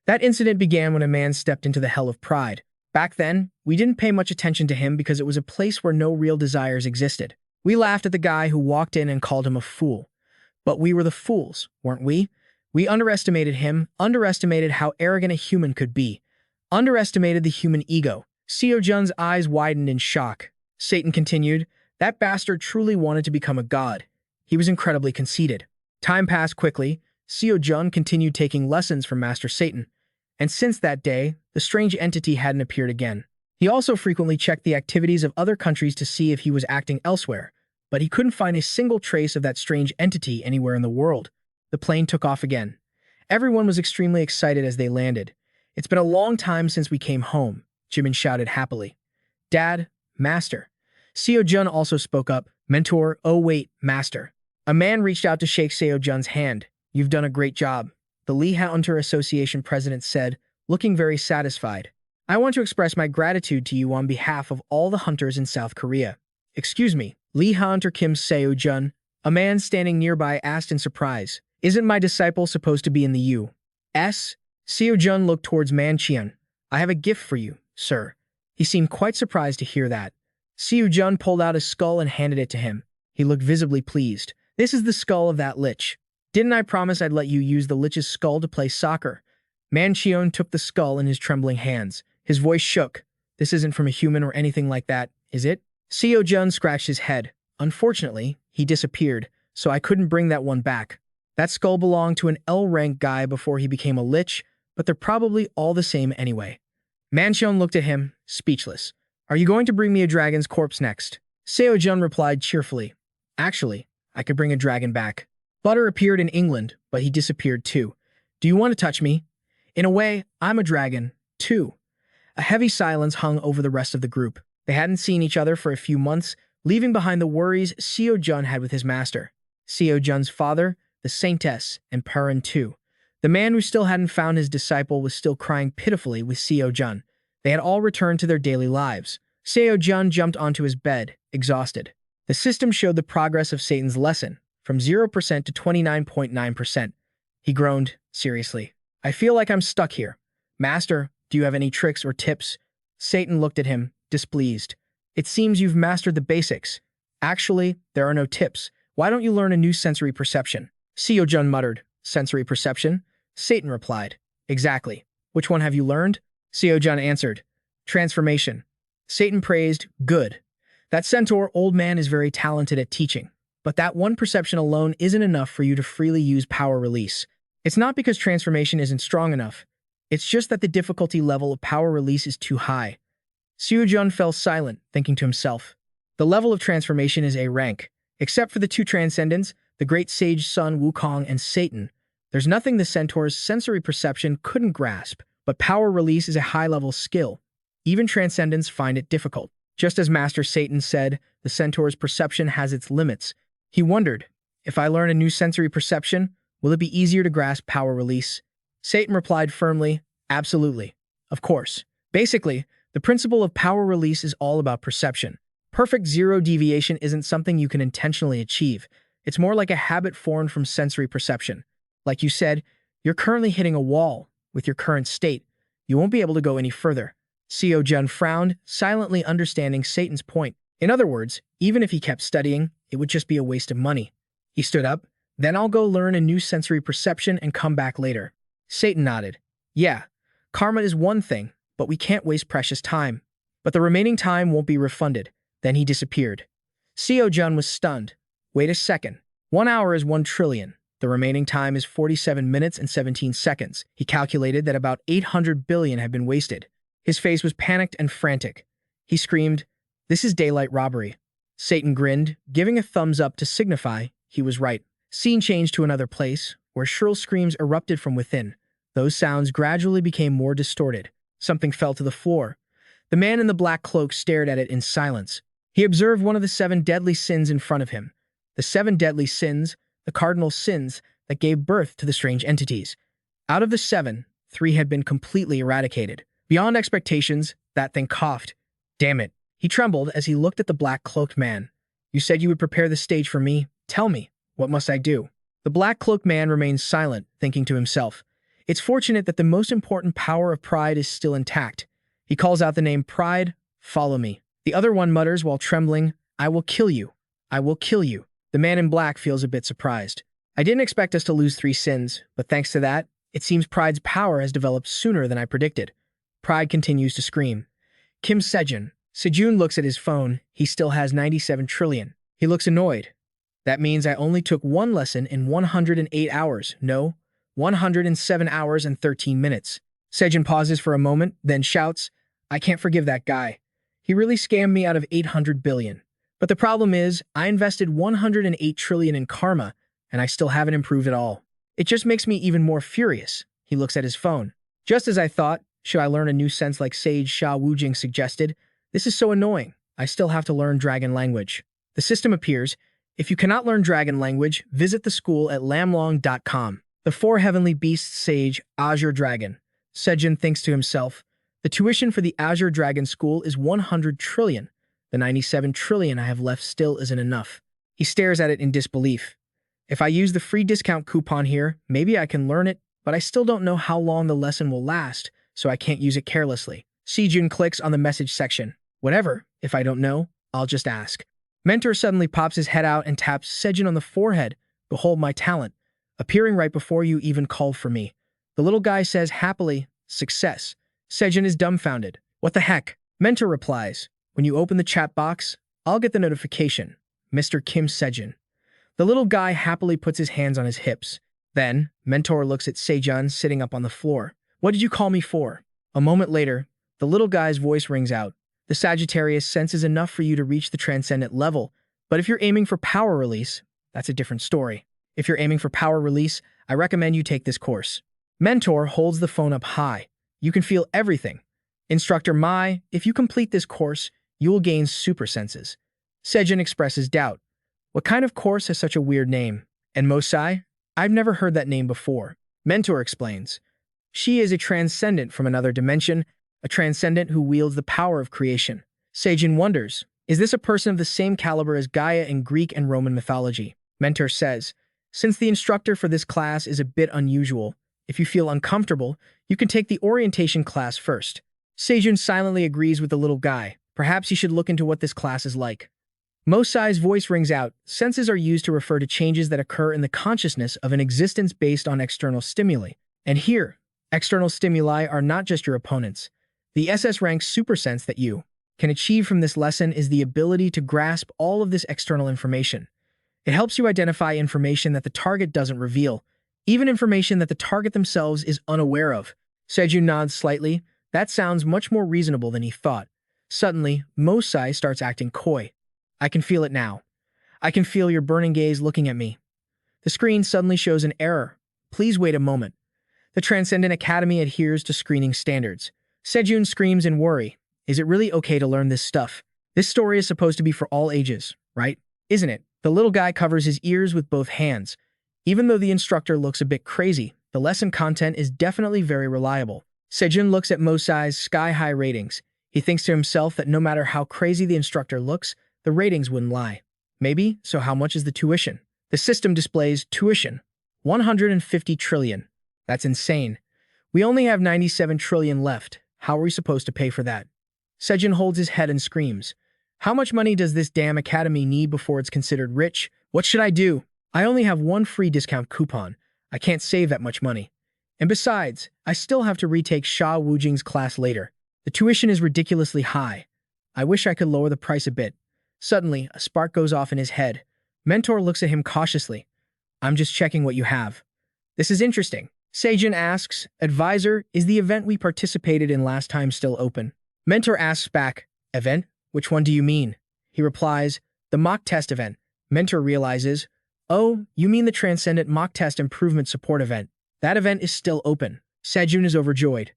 That incident began when a man stepped into the hell of pride. Back then, we didn't pay much attention to him because it was a place where no real desires existed. We laughed at the guy who walked in and called him a fool. But we were the fools, weren't we? We underestimated him, underestimated how arrogant a human could be, underestimated the human ego. Seojun's eyes widened in shock. Satan continued, that bastard truly wanted to become a god. He was incredibly conceited. Time passed quickly. Seojun continued taking lessons from Master Satan. And since that day, the strange entity hadn't appeared again. He also frequently checked the activities of other countries to see if he was acting elsewhere, but he couldn't find a single trace of that strange entity anywhere in the world. The plane took off again. Everyone was extremely excited as they landed. It's been a long time since we came home, Jimin shouted happily. Dad, Master. Seojun also spoke up. Mentor, oh wait, Master. A man reached out to shake Seojun's hand. You've done a great job, the Lee Hunter Association president said, looking very satisfied. I want to express my gratitude to you on behalf of all the hunters in South Korea. Excuse me, Lee Hunter Kim Seojun, a man standing nearby asked in surprise. Isn't my disciple supposed to be in the U.S.? Seojun looked towards Manchion. I have a gift for you, sir. He seemed quite surprised to hear that. Seojun pulled out a skull and handed it to him. He looked visibly pleased. This is the skull of that lich. Didn't I promise I'd let you use the lich's skull to play soccer? Manchion took the skull in his trembling hands. His voice shook. This isn't from a human or anything like that, is it? Seojun scratched his head. Unfortunately, he disappeared, so I couldn't bring that one back. That skull belonged to an L-rank guy before he became a lich, but they're probably all the same anyway. Manchion looked at him, speechless. Are you going to bring me a dragon's corpse next? Seojun replied cheerfully. Actually, I could bring a dragon back. Butter appeared in England, but he disappeared too. Do you want to touch me? In a way, I'm a dragon, too. A heavy silence hung over the rest of the group. They hadn't seen each other for a few months, leaving behind the worries Seojun had with his master. Seojun's father, the saintess, and Perrin too. The man who still hadn't found his disciple was still crying pitifully with Seojun. They had all returned to their daily lives. Seojun jumped onto his bed, exhausted. The system showed the progress of Satan's lesson, from 0% to 29.9%. He groaned, seriously. I feel like I'm stuck here. Master, do you have any tricks or tips? Satan looked at him, displeased. It seems you've mastered the basics. Actually, there are no tips. Why don't you learn a new sensory perception? Seojun muttered. Sensory perception? Satan replied. Exactly. Which one have you learned? Seojun answered. Transformation. Satan praised. Good. That centaur old man is very talented at teaching. But that one perception alone isn't enough for you to freely use power release. It's not because transformation isn't strong enough. It's just that the difficulty level of power release is too high. Seojun fell silent, thinking to himself. The level of transformation is A rank. Except for the two transcendents, the great sage Sun Wukong and Satan, there's nothing the centaur's sensory perception couldn't grasp, but power release is a high-level skill. Even transcendents find it difficult. Just as Master Satan said, the centaur's perception has its limits. He wondered, if I learn a new sensory perception, will it be easier to grasp power release? Satan replied firmly, absolutely. Of course. Basically, the principle of power release is all about perception. Perfect zero deviation isn't something you can intentionally achieve. It's more like a habit formed from sensory perception. Like you said, you're currently hitting a wall. With your current state, you won't be able to go any further. Seojun frowned, silently understanding Satan's point. In other words, even if he kept studying, it would just be a waste of money. He stood up. Then I'll go learn a new sensory perception and come back later. Satan nodded. Yeah, karma is one thing, but we can't waste precious time. But the remaining time won't be refunded. Then he disappeared. Seojun was stunned. Wait a second. 1 hour is 1 trillion. The remaining time is 47 minutes and 17 seconds. He calculated that about 800 billion had been wasted. His face was panicked and frantic. He screamed, "This is daylight robbery. Satan grinned, giving a thumbs up to signify he was right. Scene changed to another place, where shrill screams erupted from within. Those sounds gradually became more distorted. Something fell to the floor. The man in the black cloak stared at it in silence. He observed one of the 7 deadly sins in front of him. The 7 deadly sins, the cardinal sins that gave birth to the strange entities. Out of the 7, 3 had been completely eradicated. Beyond expectations, that thing coughed. Damn it. He trembled as he looked at the black-cloaked man. You said you would prepare the stage for me. Tell me, what must I do? The black-cloaked man remained silent, thinking to himself. It's fortunate that the most important power of pride is still intact. He calls out the name Pride, follow me. The other one mutters while trembling, I will kill you. I will kill you. The man in black feels a bit surprised. I didn't expect us to lose 3 sins, but thanks to that, it seems Pride's power has developed sooner than I predicted. Pride continues to scream. Kim Seojun. Seojun looks at his phone. He still has 97 trillion. He looks annoyed. That means I only took 1 lesson in 108 hours. No, 107 hours and 13 minutes. Seojun pauses for a moment, then shouts, I can't forgive that guy. He really scammed me out of 800 billion. But the problem is, I invested 108 trillion in karma, and I still haven't improved at all. It just makes me even more furious. He looks at his phone. Just as I thought, should I learn a new sense like Sage Sha Wujing suggested? This is so annoying. I still have to learn dragon language. The system appears. If you cannot learn dragon language, visit the school at lamlong.com. The 4 heavenly beasts Sage, Azure Dragon. Seojun thinks to himself, the tuition for the Azure Dragon School is 100 trillion. The 97 trillion I have left still isn't enough. He stares at it in disbelief. If I use the free discount coupon here, maybe I can learn it, but I still don't know how long the lesson will last, so I can't use it carelessly. Seojun clicks on the message section. Whatever, if I don't know, I'll just ask. Mentor suddenly pops his head out and taps Seojun on the forehead. Behold my talent, appearing right before you even called for me. The little guy says happily, success. Seojun is dumbfounded. What the heck? Mentor replies, when you open the chat box, I'll get the notification. Mr. Kim Seojun. The little guy happily puts his hands on his hips. Then, Mentor looks at Seojun sitting up on the floor. What did you call me for? A moment later, the little guy's voice rings out. The Sagittarius sense is enough for you to reach the transcendent level, but if you're aiming for power release, that's a different story. If you're aiming for power release, I recommend you take this course. Mentor holds the phone up high. You can feel everything. Instructor Mai, if you complete this course, you will gain super senses. Seojun expresses doubt. What kind of course has such a weird name? And Mosai? I've never heard that name before. Mentor explains. She is a transcendent from another dimension, a transcendent who wields the power of creation. Seojun wonders, is this a person of the same caliber as Gaia in Greek and Roman mythology? Mentor says, since the instructor for this class is a bit unusual, if you feel uncomfortable, you can take the orientation class first. Seojun silently agrees with the little guy. Perhaps he should look into what this class is like. Mosai's voice rings out. Senses are used to refer to changes that occur in the consciousness of an existence based on external stimuli. And here, external stimuli are not just your opponents. The SSS-Rank supersense that you can achieve from this lesson is the ability to grasp all of this external information. It helps you identify information that the target doesn't reveal, even information that the target themselves is unaware of. Seojun nods slightly. That sounds much more reasonable than he thought. Suddenly, Mosai starts acting coy. I can feel it now. I can feel your burning gaze looking at me. The screen suddenly shows an error. Please wait a moment. The Transcendent Academy adheres to screening standards. Seojun screams in worry. Is it really okay to learn this stuff? This story is supposed to be for all ages, right? Isn't it? The little guy covers his ears with both hands. Even though the instructor looks a bit crazy, the lesson content is definitely very reliable. Seojun looks at Mosai's sky-high ratings. He thinks to himself that no matter how crazy the instructor looks, the ratings wouldn't lie. Maybe, so how much is the tuition? The system displays tuition, 150 trillion. That's insane. We only have 97 trillion left. How are we supposed to pay for that? Seojun holds his head and screams. How much money does this damn academy need before it's considered rich? What should I do? I only have 1 free discount coupon. I can't save that much money. And besides, I still have to retake Sha Wujing's class later. The tuition is ridiculously high. I wish I could lower the price a bit. Suddenly, a spark goes off in his head. Mentor looks at him cautiously. I'm just checking what you have. This is interesting. Seojun asks, Advisor, is the event we participated in last time still open? Mentor asks back, Event? Which one do you mean? He replies, The mock test event. Mentor realizes, oh, you mean the Transcendent Mock Test Improvement Support event. That event is still open. Seojun is overjoyed.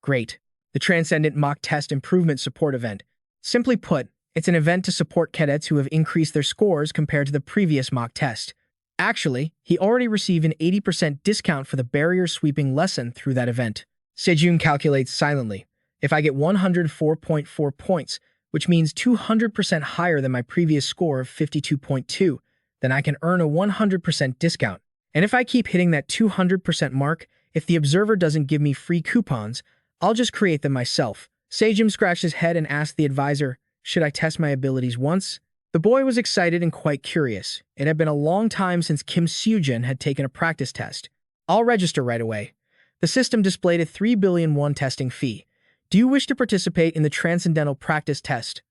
Great. The Transcendent Mock Test Improvement Support event. Simply put, it's an event to support cadets who have increased their scores compared to the previous mock test. Actually, he already received an 80% discount for the barrier sweeping lesson through that event. Seojun calculates silently. If I get 104.4 points, which means 200% higher than my previous score of 52.2, then I can earn a 100% discount. And if I keep hitting that 200% mark, if the observer doesn't give me free coupons, I'll just create them myself. Seojun scratched his head and asked the advisor, should I test my abilities once? The boy was excited and quite curious. It had been a long time since Kim Seojun had taken a practice test. I'll register right away. The system displayed a 3 billion won testing fee. Do you wish to participate in the Transcendental Practice Test?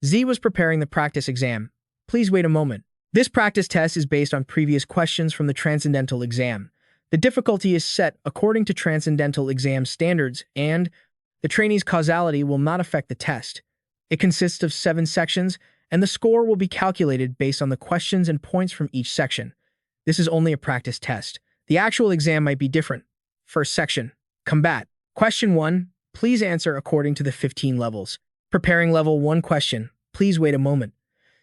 Z was preparing the practice exam. Please wait a moment. This practice test is based on previous questions from the Transcendental exam. The difficulty is set according to Transcendental exam standards, and the trainee's causality will not affect the test. It consists of 7 sections, and the score will be calculated based on the questions and points from each section. This is only a practice test. The actual exam might be different. First section, Combat. Question 1. Please answer according to the 15 levels. Preparing level 1 question. Please wait a moment.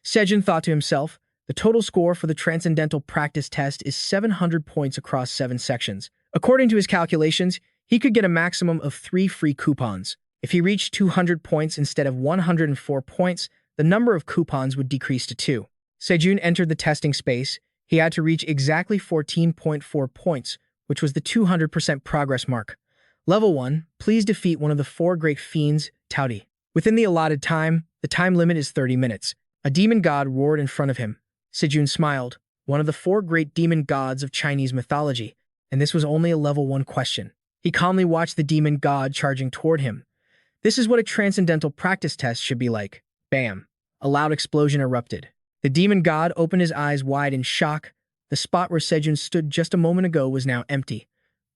Seojun thought to himself, the total score for the Transcendental Practice Test is 700 points across 7 sections. According to his calculations, he could get a maximum of 3 free coupons. If he reached 200 points instead of 104 points, the number of coupons would decrease to 2. Seojun entered the testing space. He had to reach exactly 14.4 points, which was the 200% progress mark. Level 1, please defeat one of the 4 great fiends, Taudi. Within the allotted time, the time limit is 30 minutes. A demon god roared in front of him. Seojun smiled, one of the 4 great demon gods of Chinese mythology, and this was only a level 1 question. He calmly watched the demon god charging toward him. This is what a transcendental practice test should be like. Bam! A loud explosion erupted. The demon god opened his eyes wide in shock. The spot where Seojun stood just a moment ago was now empty.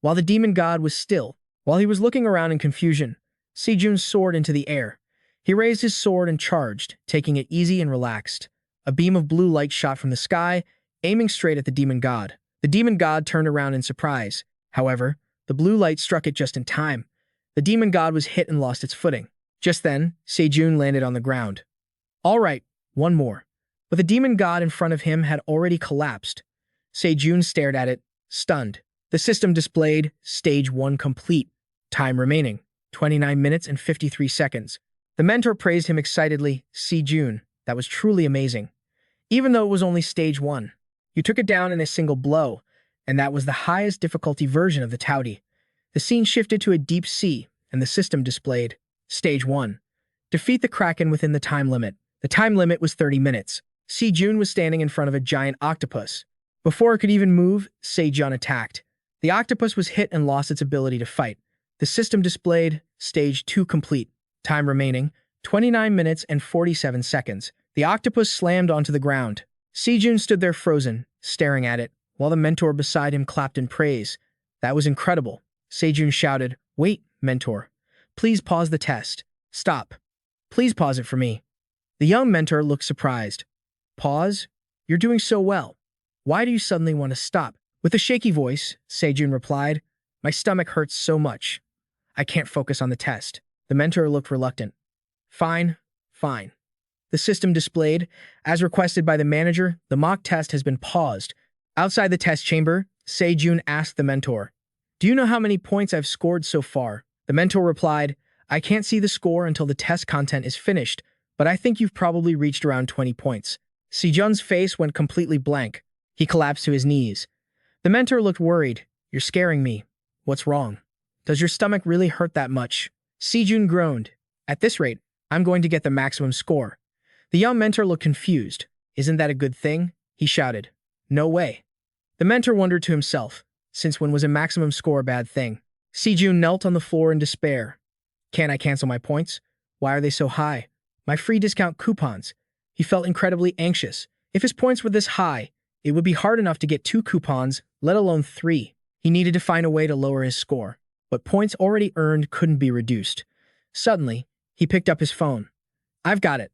While the demon god was still, while he was looking around in confusion, Seojun soared into the air. He raised his sword and charged, taking it easy and relaxed. A beam of blue light shot from the sky, aiming straight at the demon god. The demon god turned around in surprise. However, the blue light struck it just in time. The demon god was hit and lost its footing. Just then, Seojun landed on the ground. All right, one more. But the demon god in front of him had already collapsed. Seojun stared at it, stunned. The system displayed Stage 1 complete. Time remaining, 29 minutes and 53 seconds. The mentor praised him excitedly. Seojun, that was truly amazing. Even though it was only Stage 1. You took it down in a single blow, and that was the highest difficulty version of the Taudi. The scene shifted to a deep sea, and the system displayed Stage 1. Defeat the Kraken within the time limit. The time limit was 30 minutes. Seojun was standing in front of a giant octopus. Before it could even move, Seojun attacked. The octopus was hit and lost its ability to fight. The system displayed Stage 2 complete. Time remaining, 29 minutes and 47 seconds. The octopus slammed onto the ground. Seojun stood there frozen, staring at it, while the mentor beside him clapped in praise. That was incredible. Seojun shouted, "Wait, mentor. Please pause the test. Stop. Please pause it for me." The young mentor looked surprised. Pause? You're doing so well. Why do you suddenly want to stop? With a shaky voice, Seojun replied, "My stomach hurts so much. I can't focus on the test." The mentor looked reluctant. Fine, fine. The system displayed, as requested by the manager, the mock test has been paused. Outside the test chamber, Seojun asked the mentor, "Do you know how many points I've scored so far?" The mentor replied, "I can't see the score until the test content is finished, but I think you've probably reached around 20 points. Seojun's face went completely blank. He collapsed to his knees. The mentor looked worried. "You're scaring me. What's wrong? Does your stomach really hurt that much?" Seojun groaned. "At this rate, I'm going to get the maximum score." The young mentor looked confused. "Isn't that a good thing?" he shouted. "No way." The mentor wondered to himself, since when was a maximum score a bad thing? Seojun knelt on the floor in despair. "Can't I cancel my points? Why are they so high? My free discount coupons." He felt incredibly anxious. If his points were this high, it would be hard enough to get 2 coupons, let alone 3. He needed to find a way to lower his score. But points already earned couldn't be reduced. Suddenly, he picked up his phone. "I've got it."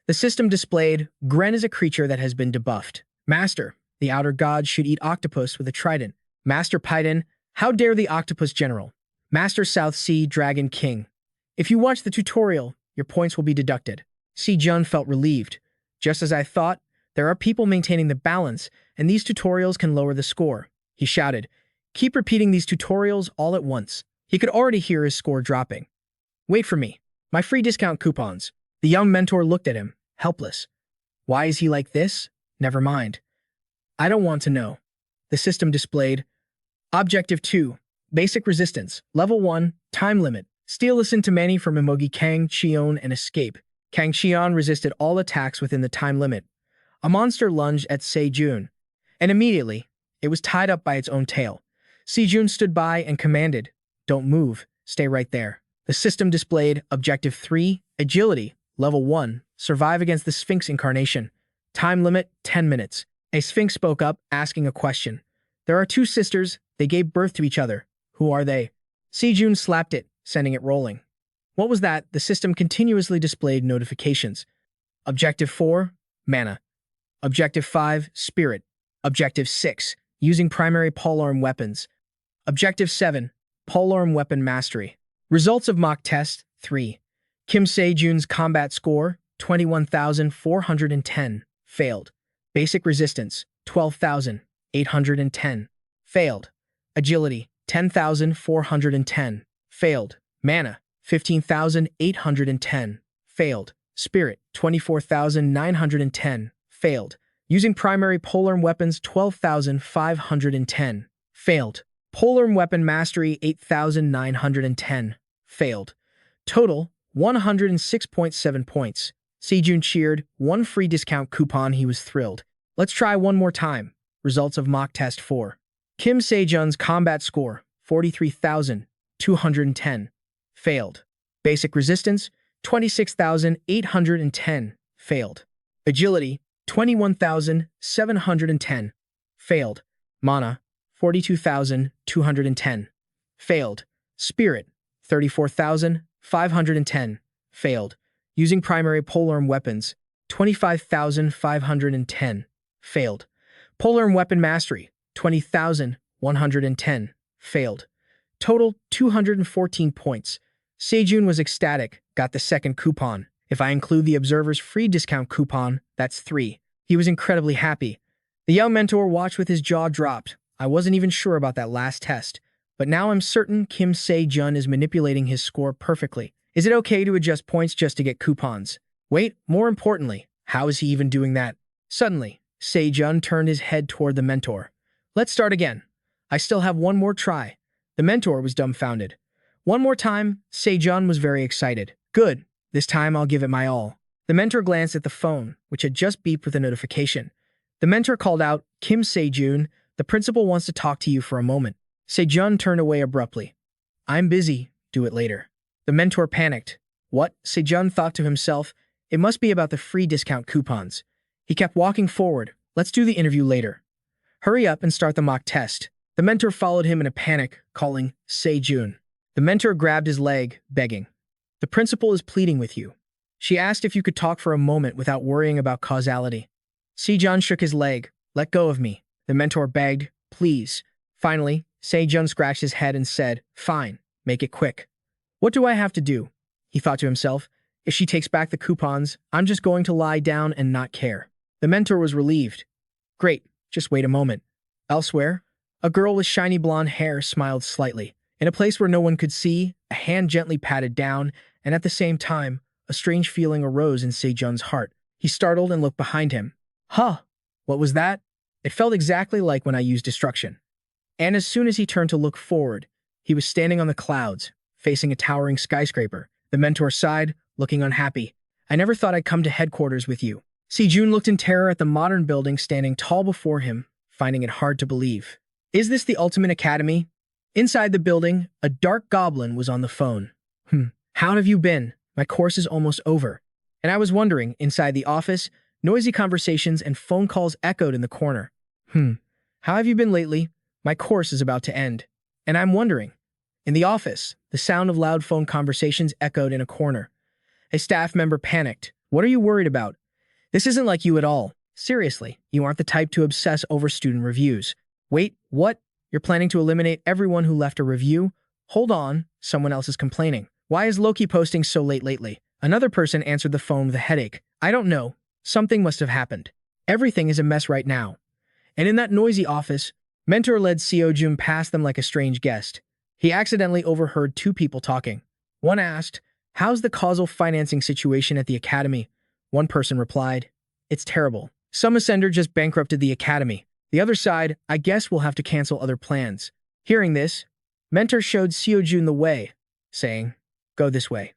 The system displayed, Gren is a creature that has been debuffed. Master, the outer god should eat octopus with a trident. Master Python, how dare the octopus general. Master South Sea Dragon King. If you watch the tutorial, your points will be deducted. Seojun felt relieved. Just as I thought, there are people maintaining the balance, and these tutorials can lower the score. He shouted, keep repeating these tutorials all at once. He could already hear his score dropping. Wait for me. My free discount coupons. The young mentor looked at him, helpless. Why is he like this? Never mind. I don't want to know. The system displayed. Objective 2. Basic resistance. Level 1. Time limit. Steal a Centimani from emoji Kang Chiron and escape. Kang Chiron resisted all attacks within the time limit. A monster lunged at Seojun, and immediately, it was tied up by its own tail. Seojun stood by and commanded, don't move, stay right there. The system displayed Objective 3, Agility, Level 1, Survive against the Sphinx incarnation. Time limit, 10 minutes. A Sphinx spoke up, asking a question. There are two sisters, they gave birth to each other. Who are they? Seojun slapped it, sending it rolling. What was that? The system continuously displayed notifications. Objective 4, Mana. Objective 5, Spirit. Objective 6, Using primary polearm weapons. Objective 7, Polearm weapon mastery. Results of mock test, 3. Kim Seojun's combat score, 21,410. Failed. Basic resistance, 12,810. Failed. Agility, 10,410. Failed. Mana, 15,810. Failed. Spirit, 24,910. Failed. Using primary polearm weapons, 12,510. Failed. Polearm weapon mastery, 8,910. Failed. Total, 106.7 points. Seojun cheered. One free discount coupon. He was thrilled. Let's try one more time. Results of mock test 4. Kim Seojun's combat score, 43,210. Failed. Basic resistance, 26,810. Failed. Agility, 21,710. Failed. Mana, 42,210. Failed. Spirit, 34,510. Failed. Using primary polearm weapons, 25,510. Failed. Polearm weapon mastery, 20,110. Failed. Total, 214 points. Seojun was ecstatic, got the second coupon. If I include the Observer's free discount coupon, that's 3. He was incredibly happy. The young mentor watched with his jaw dropped. I wasn't even sure about that last test, but now I'm certain Kim Seojun is manipulating his score perfectly. Is it okay to adjust points just to get coupons? Wait, more importantly, how is he even doing that? Suddenly, Seojun turned his head toward the mentor. Let's start again. I still have one more try. The mentor was dumbfounded. One more time, Seojun was very excited. Good. This time I'll give it my all. The mentor glanced at the phone, which had just beeped with a notification. The mentor called out, Kim Seojun, the principal wants to talk to you for a moment. Seojun turned away abruptly. I'm busy. Do it later. The mentor panicked. What? Seojun thought to himself. It must be about the free discount coupons. He kept walking forward. Let's do the interview later. Hurry up and start the mock test. The mentor followed him in a panic, calling, Seojun. The mentor grabbed his leg, begging. The principal is pleading with you. She asked if you could talk for a moment without worrying about causality. Seojun shook his leg. Let go of me. The mentor begged, please. Finally, Seojun scratched his head and said, fine, make it quick. What do I have to do? He thought to himself. If she takes back the coupons, I'm just going to lie down and not care. The mentor was relieved. Great, just wait a moment. Elsewhere, a girl with shiny blonde hair smiled slightly. In a place where no one could see, a hand gently patted down, and at the same time, a strange feeling arose in Seojun's heart. He startled and looked behind him. Huh, what was that? It felt exactly like when I used destruction. And as soon as he turned to look forward, he was standing on the clouds, facing a towering skyscraper. The mentor sighed, looking unhappy. I never thought I'd come to headquarters with you. Seojun looked in terror at the modern building standing tall before him, finding it hard to believe. Is this the ultimate academy? Inside the building, a dark goblin was on the phone. How have you been? My course is almost over. And I was wondering, inside the office, noisy conversations and phone calls echoed in the corner. How have you been lately? My course is about to end. And I'm wondering. In the office, the sound of loud phone conversations echoed in a corner. A staff member panicked. What are you worried about? This isn't like you at all. Seriously, you aren't the type to obsess over student reviews. Wait, what? You're planning to eliminate everyone who left a review? Hold on, someone else is complaining. Why is Loki posting so late lately? Another person answered the phone with a headache. I don't know. Something must have happened. Everything is a mess right now. And in that noisy office, Mentor led Seojun past them like a strange guest. He accidentally overheard two people talking. One asked, "How's the causal financing situation at the academy?" One person replied, "It's terrible. Some ascender just bankrupted the academy." The other side, "I guess we'll have to cancel other plans." Hearing this, Mentor showed Seojun the way, saying, "Go this way."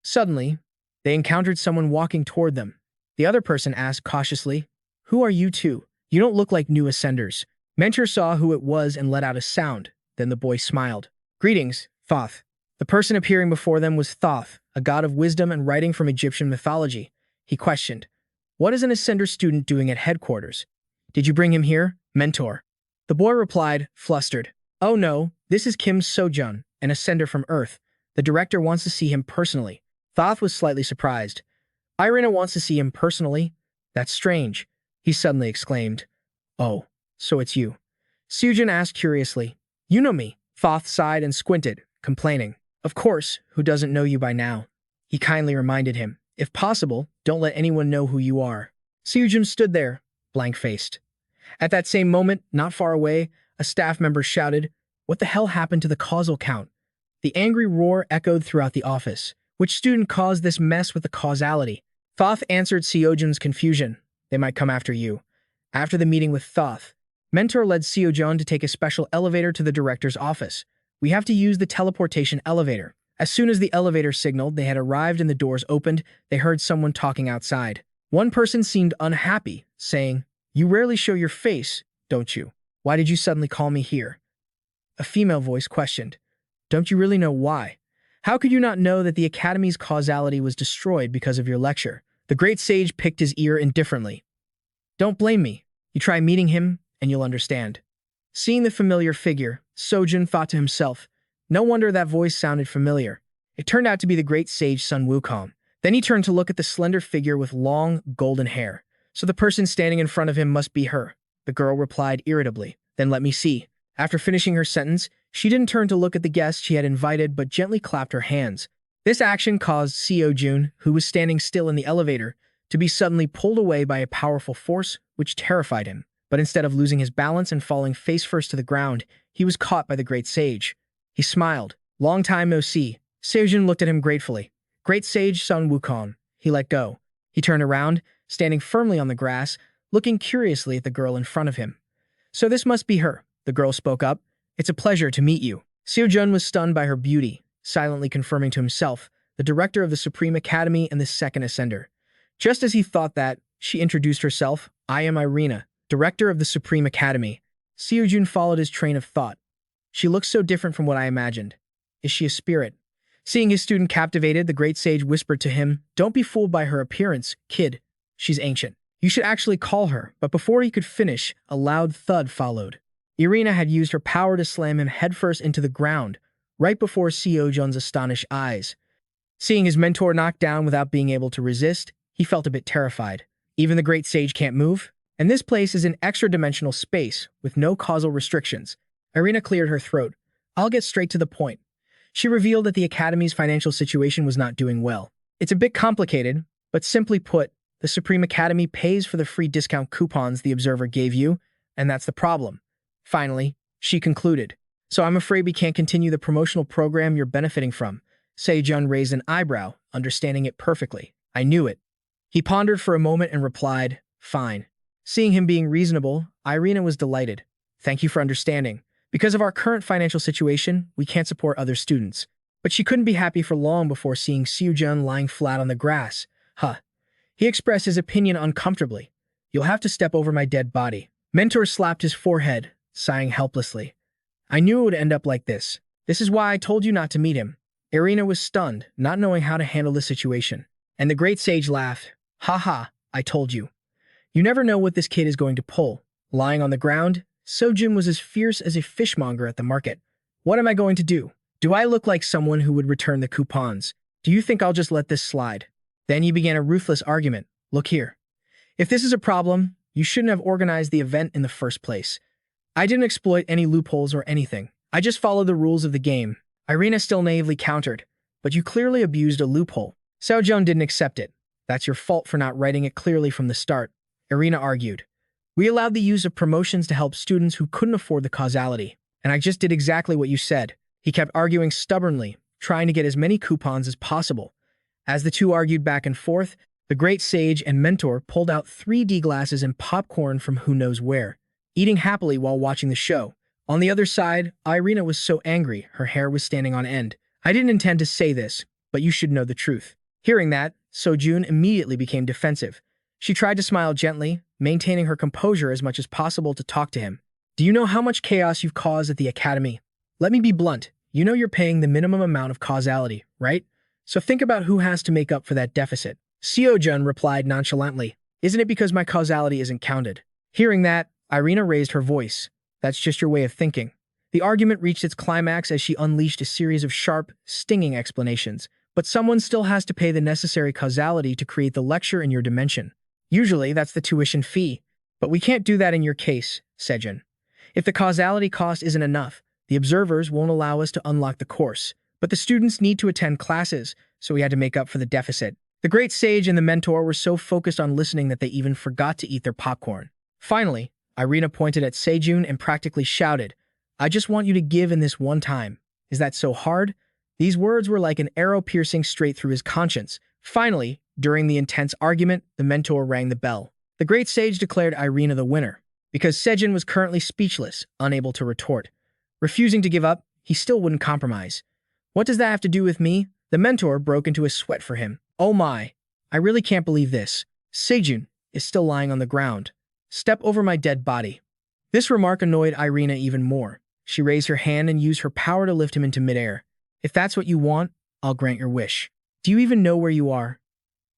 Suddenly, they encountered someone walking toward them. The other person asked cautiously, "Who are you two? You don't look like new ascenders." Mentor saw who it was and let out a sound. Then the boy smiled. "Greetings, Thoth." The person appearing before them was Thoth, a god of wisdom and writing from Egyptian mythology. He questioned, "What is an ascender student doing at headquarters? Did you bring him here, Mentor?" The boy replied, flustered, "Oh no, this is Kim Seojun, an ascender from Earth. The director wants to see him personally." Thoth was slightly surprised. "Irina wants to see him personally? That's strange," he suddenly exclaimed. "Oh, so it's you." Seojun asked curiously, "You know me?" Thoth sighed and squinted, complaining. "Of course, who doesn't know you by now?" He kindly reminded him, "If possible, don't let anyone know who you are." Seojun stood there, blank-faced. At that same moment, not far away, a staff member shouted, "What the hell happened to the causal count?" The angry roar echoed throughout the office. Which student caused this mess with the causality? Thoth answered Seojun's confusion. "They might come after you." After the meeting with Thoth, Mentor led Seojun to take a special elevator to the director's office. "We have to use the teleportation elevator." As soon as the elevator signaled they had arrived and the doors opened, they heard someone talking outside. One person seemed unhappy, saying, "You rarely show your face, don't you? Why did you suddenly call me here?" A female voice questioned, "Don't you really know why? How could you not know that the Academy's causality was destroyed because of your lecture?" The great sage picked his ear indifferently. "Don't blame me. You try meeting him, and you'll understand." Seeing the familiar figure, Seojun thought to himself, no wonder that voice sounded familiar. It turned out to be the great sage Sun Wukong. Then he turned to look at the slender figure with long, golden hair. So the person standing in front of him must be her. The girl replied irritably, "Then let me see." After finishing her sentence, she didn't turn to look at the guest she had invited but gently clapped her hands. This action caused Seojun, who was standing still in the elevator, to be suddenly pulled away by a powerful force which terrified him. But instead of losing his balance and falling face first to the ground, he was caught by the great sage. He smiled. "Long time no see." Seojun looked at him gratefully. "Great sage Sun Wukong." He let go. He turned around, standing firmly on the grass, looking curiously at the girl in front of him. "So this must be her," the girl spoke up. "It's a pleasure to meet you." Seojun was stunned by her beauty, silently confirming to himself, the director of the Supreme Academy and the second ascender. Just as he thought that, she introduced herself. "I am Irina, director of the Supreme Academy." Seojun followed his train of thought. "She looks so different from what I imagined. Is she a spirit?" Seeing his student captivated, the great sage whispered to him, "Don't be fooled by her appearance, kid. She's ancient. You should actually call her." But before he could finish, a loud thud followed. Irina had used her power to slam him headfirst into the ground, right before Seojun's astonished eyes. Seeing his mentor knocked down without being able to resist, he felt a bit terrified. Even the great sage can't move? And this place is an extra-dimensional space, with no causal restrictions. Irina cleared her throat. "I'll get straight to the point." She revealed that the Academy's financial situation was not doing well. "It's a bit complicated, but simply put, the Supreme Academy pays for the free discount coupons the Observer gave you, and that's the problem." Finally, she concluded, "So I'm afraid we can't continue the promotional program you're benefiting from." Seojun raised an eyebrow, understanding it perfectly. "I knew it." He pondered for a moment and replied, "Fine." Seeing him being reasonable, Irina was delighted. "Thank you for understanding. Because of our current financial situation, we can't support other students." But she couldn't be happy for long before seeing Seojun lying flat on the grass. He expressed his opinion uncomfortably. "You'll have to step over my dead body." Mentor slapped his forehead, sighing helplessly. "I knew it would end up like this. This is why I told you not to meet him." Irina was stunned, not knowing how to handle the situation. And the great sage laughed. "Ha ha, I told you. You never know what this kid is going to pull." Lying on the ground, Seojun was as fierce as a fishmonger at the market. "What am I going to do? Do I look like someone who would return the coupons? Do you think I'll just let this slide?" Then he began a ruthless argument. Look here. If this is a problem, you shouldn't have organized the event in the first place. I didn't exploit any loopholes or anything. I just followed the rules of the game. Irina still naively countered. But you clearly abused a loophole. Seojun didn't accept it. That's your fault for not writing it clearly from the start, Irina argued. We allowed the use of promotions to help students who couldn't afford the causality. And I just did exactly what you said. He kept arguing stubbornly, trying to get as many coupons as possible. As the two argued back and forth, the great sage and mentor pulled out 3D glasses and popcorn from who knows where, eating happily while watching the show. On the other side, Irina was so angry, her hair was standing on end. I didn't intend to say this, but you should know the truth. Hearing that, Seojun immediately became defensive. She tried to smile gently, maintaining her composure as much as possible to talk to him. Do you know how much chaos you've caused at the academy? Let me be blunt. You know you're paying the minimum amount of causality, right? So think about who has to make up for that deficit. Seojun replied nonchalantly. Isn't it because my causality isn't counted? Hearing that, Irina raised her voice. That's just your way of thinking. The argument reached its climax as she unleashed a series of sharp, stinging explanations. But someone still has to pay the necessary causality to create the lecture in your dimension. Usually, that's the tuition fee. But we can't do that in your case, Seojun. If the causality cost isn't enough, the observers won't allow us to unlock the course. But the students need to attend classes, so we had to make up for the deficit. The great sage and the mentor were so focused on listening that they even forgot to eat their popcorn. Finally, Irina pointed at Seojun and practically shouted, I just want you to give in this one time. Is that so hard? These words were like an arrow piercing straight through his conscience. Finally, during the intense argument, the mentor rang the bell. The great sage declared Irina the winner, because Seojun was currently speechless, unable to retort. Refusing to give up, he still wouldn't compromise. What does that have to do with me? The mentor broke into a sweat for him. Oh my, I really can't believe this. Seojun is still lying on the ground. Step over my dead body. This remark annoyed Irina even more. She raised her hand and used her power to lift him into midair. If that's what you want, I'll grant your wish. Do you even know where you are?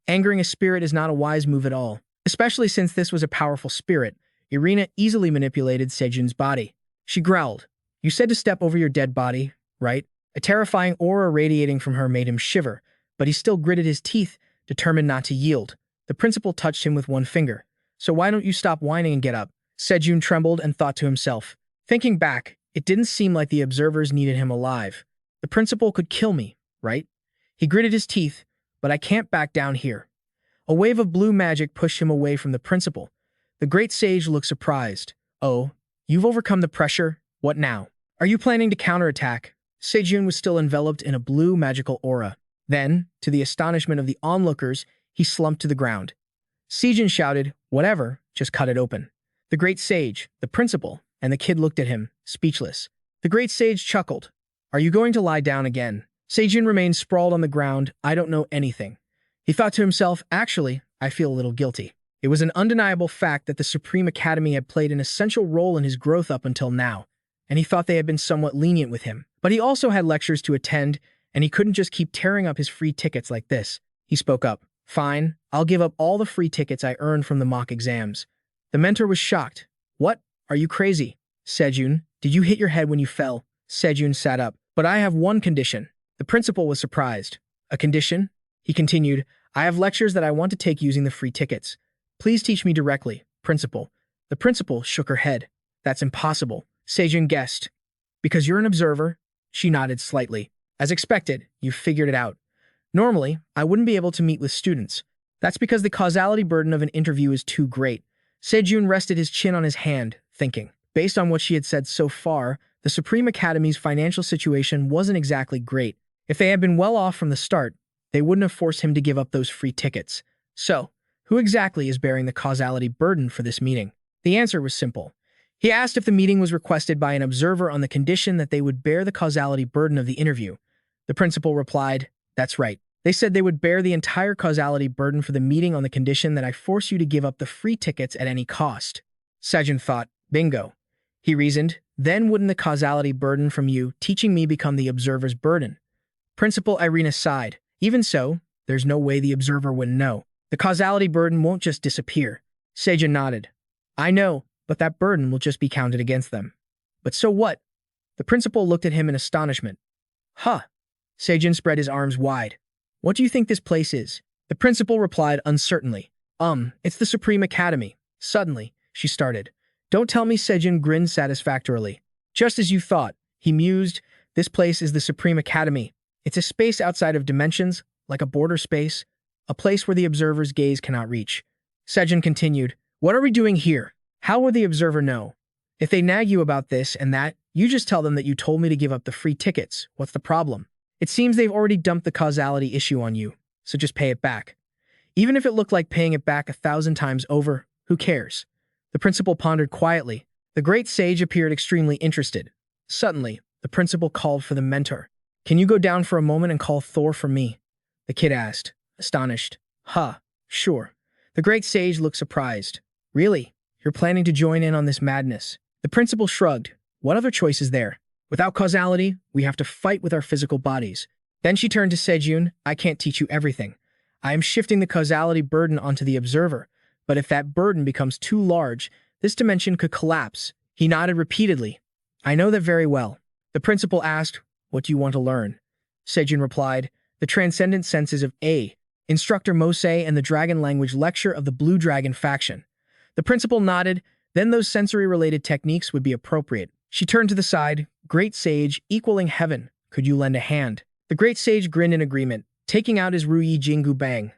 Angering a spirit is not a wise move at all, especially since this was a powerful spirit. Irina easily manipulated Seojun's body. She growled. You said to step over your dead body, right? A terrifying aura radiating from her made him shiver, but he still gritted his teeth, determined not to yield. The principal touched him with one finger. So why don't you stop whining and get up? Seojun trembled and thought to himself. Thinking back, it didn't seem like the observers needed him alive. The principal could kill me, right? He gritted his teeth, but I can't back down here. A wave of blue magic pushed him away from the principal. The great sage looked surprised. Oh, you've overcome the pressure? What now? Are you planning to counterattack? Seojun was still enveloped in a blue magical aura. Then, to the astonishment of the onlookers, he slumped to the ground. Seojun shouted, whatever, just cut it open. The great sage, the principal, and the kid looked at him, speechless. The great sage chuckled. Are you going to lie down again? Seojun remained sprawled on the ground. I don't know anything. He thought to himself, actually, I feel a little guilty. It was an undeniable fact that the Supreme Academy had played an essential role in his growth up until now, and he thought they had been somewhat lenient with him. But he also had lectures to attend, and he couldn't just keep tearing up his free tickets like this. He spoke up. Fine, I'll give up all the free tickets I earned from the mock exams. The mentor was shocked. What? Are you crazy? Seojun, did you hit your head when you fell? Seojun sat up. But I have one condition. The principal was surprised. A condition? He continued, I have lectures that I want to take using the free tickets. Please teach me directly, principal. The principal shook her head. That's impossible. Seojun guessed. Because you're an observer? She nodded slightly. As expected, you've figured it out. Normally, I wouldn't be able to meet with students. That's because the causality burden of an interview is too great. Seojun rested his chin on his hand, thinking. Based on what she had said so far, the Supreme Academy's financial situation wasn't exactly great. If they had been well off from the start, they wouldn't have forced him to give up those free tickets. So, who exactly is bearing the causality burden for this meeting? The answer was simple. He asked if the meeting was requested by an observer on the condition that they would bear the causality burden of the interview. The principal replied, that's right. They said they would bear the entire causality burden for the meeting on the condition that I force you to give up the free tickets at any cost. Seojun thought, bingo. He reasoned, then wouldn't the causality burden from you teaching me become the observer's burden? Principal Irina sighed. Even so, there's no way the observer wouldn't know. The causality burden won't just disappear. Seojun nodded. I know, but that burden will just be counted against them. But so what? The principal looked at him in astonishment. Huh. Seojun spread his arms wide. What do you think this place is? The principal replied uncertainly. It's the Supreme Academy. Suddenly, she started. Don't tell me. Seojun grinned satisfactorily. Just as you thought, he mused. This place is the Supreme Academy. It's a space outside of dimensions, like a border space, a place where the observer's gaze cannot reach. Seojun continued, what are we doing here? How would the observer know? If they nag you about this and that, you just tell them that you told me to give up the free tickets. What's the problem? It seems they've already dumped the causality issue on you, so just pay it back. Even if it looked like paying it back 1,000 times over, who cares? The principal pondered quietly. The great sage appeared extremely interested. Suddenly, the principal called for the mentor. Can you go down for a moment and call Thor for me? The kid asked, astonished. Sure. The great sage looked surprised. Really? You're planning to join in on this madness? The principal shrugged. What other choice is there? Without causality, we have to fight with our physical bodies. Then she turned to Seojun. I can't teach you everything. I am shifting the causality burden onto the observer, but if that burden becomes too large, this dimension could collapse. He nodded repeatedly. I know that very well. The principal asked, what do you want to learn? Seojun replied, the transcendent senses of A, Instructor Mose and the Dragon Language Lecture of the Blue Dragon Faction. The principal nodded, then those sensory-related techniques would be appropriate. She turned to the side. Great Sage, equaling heaven, could you lend a hand? The Great Sage grinned in agreement, taking out his Ruyi Jingu Bang.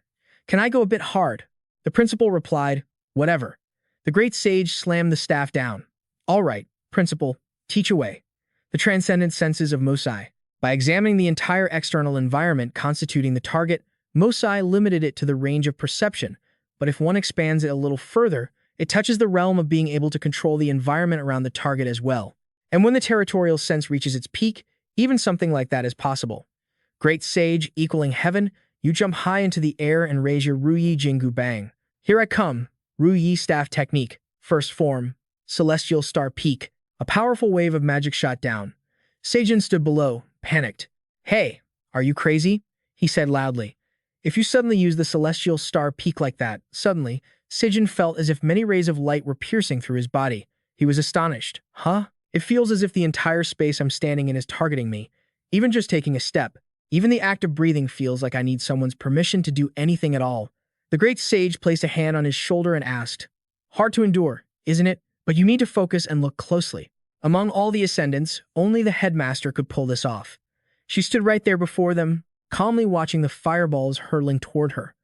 Can I go a bit hard? The principal replied, whatever. The Great Sage slammed the staff down. All right, principal, teach away. The transcendent senses of Mosai. By examining the entire external environment constituting the target, Mosai limited it to the range of perception, but if one expands it a little further, it touches the realm of being able to control the environment around the target as well. And when the territorial sense reaches its peak, even something like that is possible. Great Sage, equaling heaven, you jump high into the air and raise your Ruyi Jingu Bang. Here I come, Ruyi Staff Technique, First Form, Celestial Star Peak. A powerful wave of magic shot down. Seojun stood below, panicked. Hey, are you crazy? He said loudly. If you suddenly use the Celestial Star Peak like that, suddenly, Seojun felt as if many rays of light were piercing through his body. He was astonished. It feels as if the entire space I'm standing in is targeting me. Even just taking a step. Even the act of breathing feels like I need someone's permission to do anything at all. The Great Sage placed a hand on his shoulder and asked, hard to endure, isn't it? But you need to focus and look closely. Among all the ascendants, only the headmaster could pull this off. She stood right there before them, calmly watching the fireballs hurtling toward her.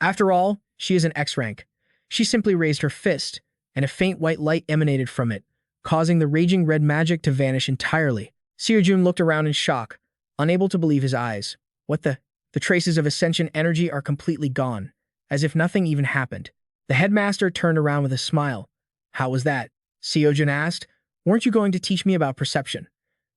After all, she is an X-rank. She simply raised her fist, and a faint white light emanated from it, causing the raging red magic to vanish entirely. Seojun looked around in shock, unable to believe his eyes. What the? The traces of ascension energy are completely gone, as if nothing even happened. The headmaster turned around with a smile. How was that? Seojun asked. Weren't you going to teach me about perception?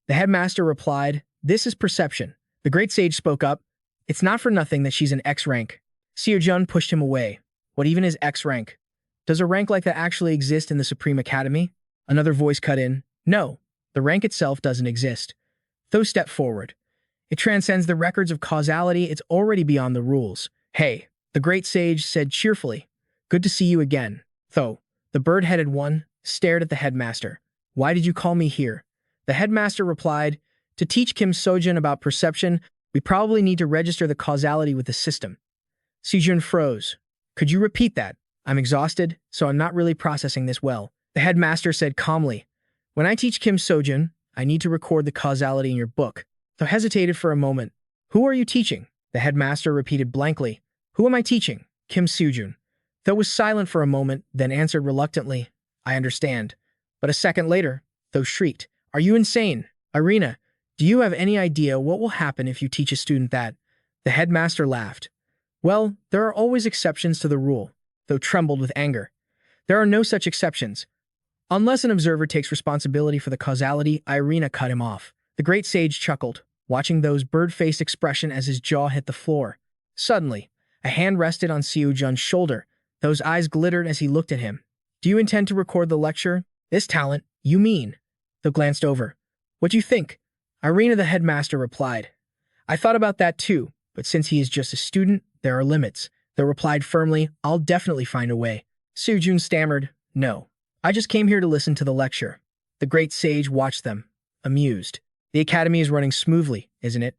The headmaster replied, this is perception. The Great Sage spoke up. It's not for nothing that she's an X rank. Seojun pushed him away. What even is X rank? Does a rank like that actually exist in the Supreme Academy? Another voice cut in. No, the rank itself doesn't exist. Tho stepped forward. It transcends the records of causality. It's already beyond the rules. Hey, the Great Sage said cheerfully. Good to see you again. Tho, the bird-headed one, stared at the headmaster. Why did you call me here? The headmaster replied, to teach Kim Seojun about perception, we probably need to register the causality with the system. Seojun froze. Could you repeat that? I'm exhausted, so I'm not really processing this well. The headmaster said calmly, when I teach Kim Seojun, I need to record the causality in your book. Tho hesitated for a moment. Who are you teaching? The headmaster repeated blankly. Who am I teaching? Kim Seojun. Tho was silent for a moment, then answered reluctantly, I understand. But a second later, Tho shrieked, are you insane? Irina, do you have any idea what will happen if you teach a student that? The headmaster laughed. Well, there are always exceptions to the rule, Tho trembled with anger. There are no such exceptions. Unless an observer takes responsibility for the causality, Irina cut him off. The Great Sage chuckled, watching Tho's bird-faced expression as his jaw hit the floor. Suddenly, a hand rested on Seojun's shoulder. Tho's eyes glittered as he looked at him. Do you intend to record the lecture? This talent, you mean? Tho glanced over. What do you think? Irina, the headmaster, replied. I thought about that too, but since he is just a student, there are limits. Tho replied firmly, I'll definitely find a way. Seojun stammered, no. I just came here to listen to the lecture. The Great Sage watched them, amused. The academy is running smoothly, isn't it?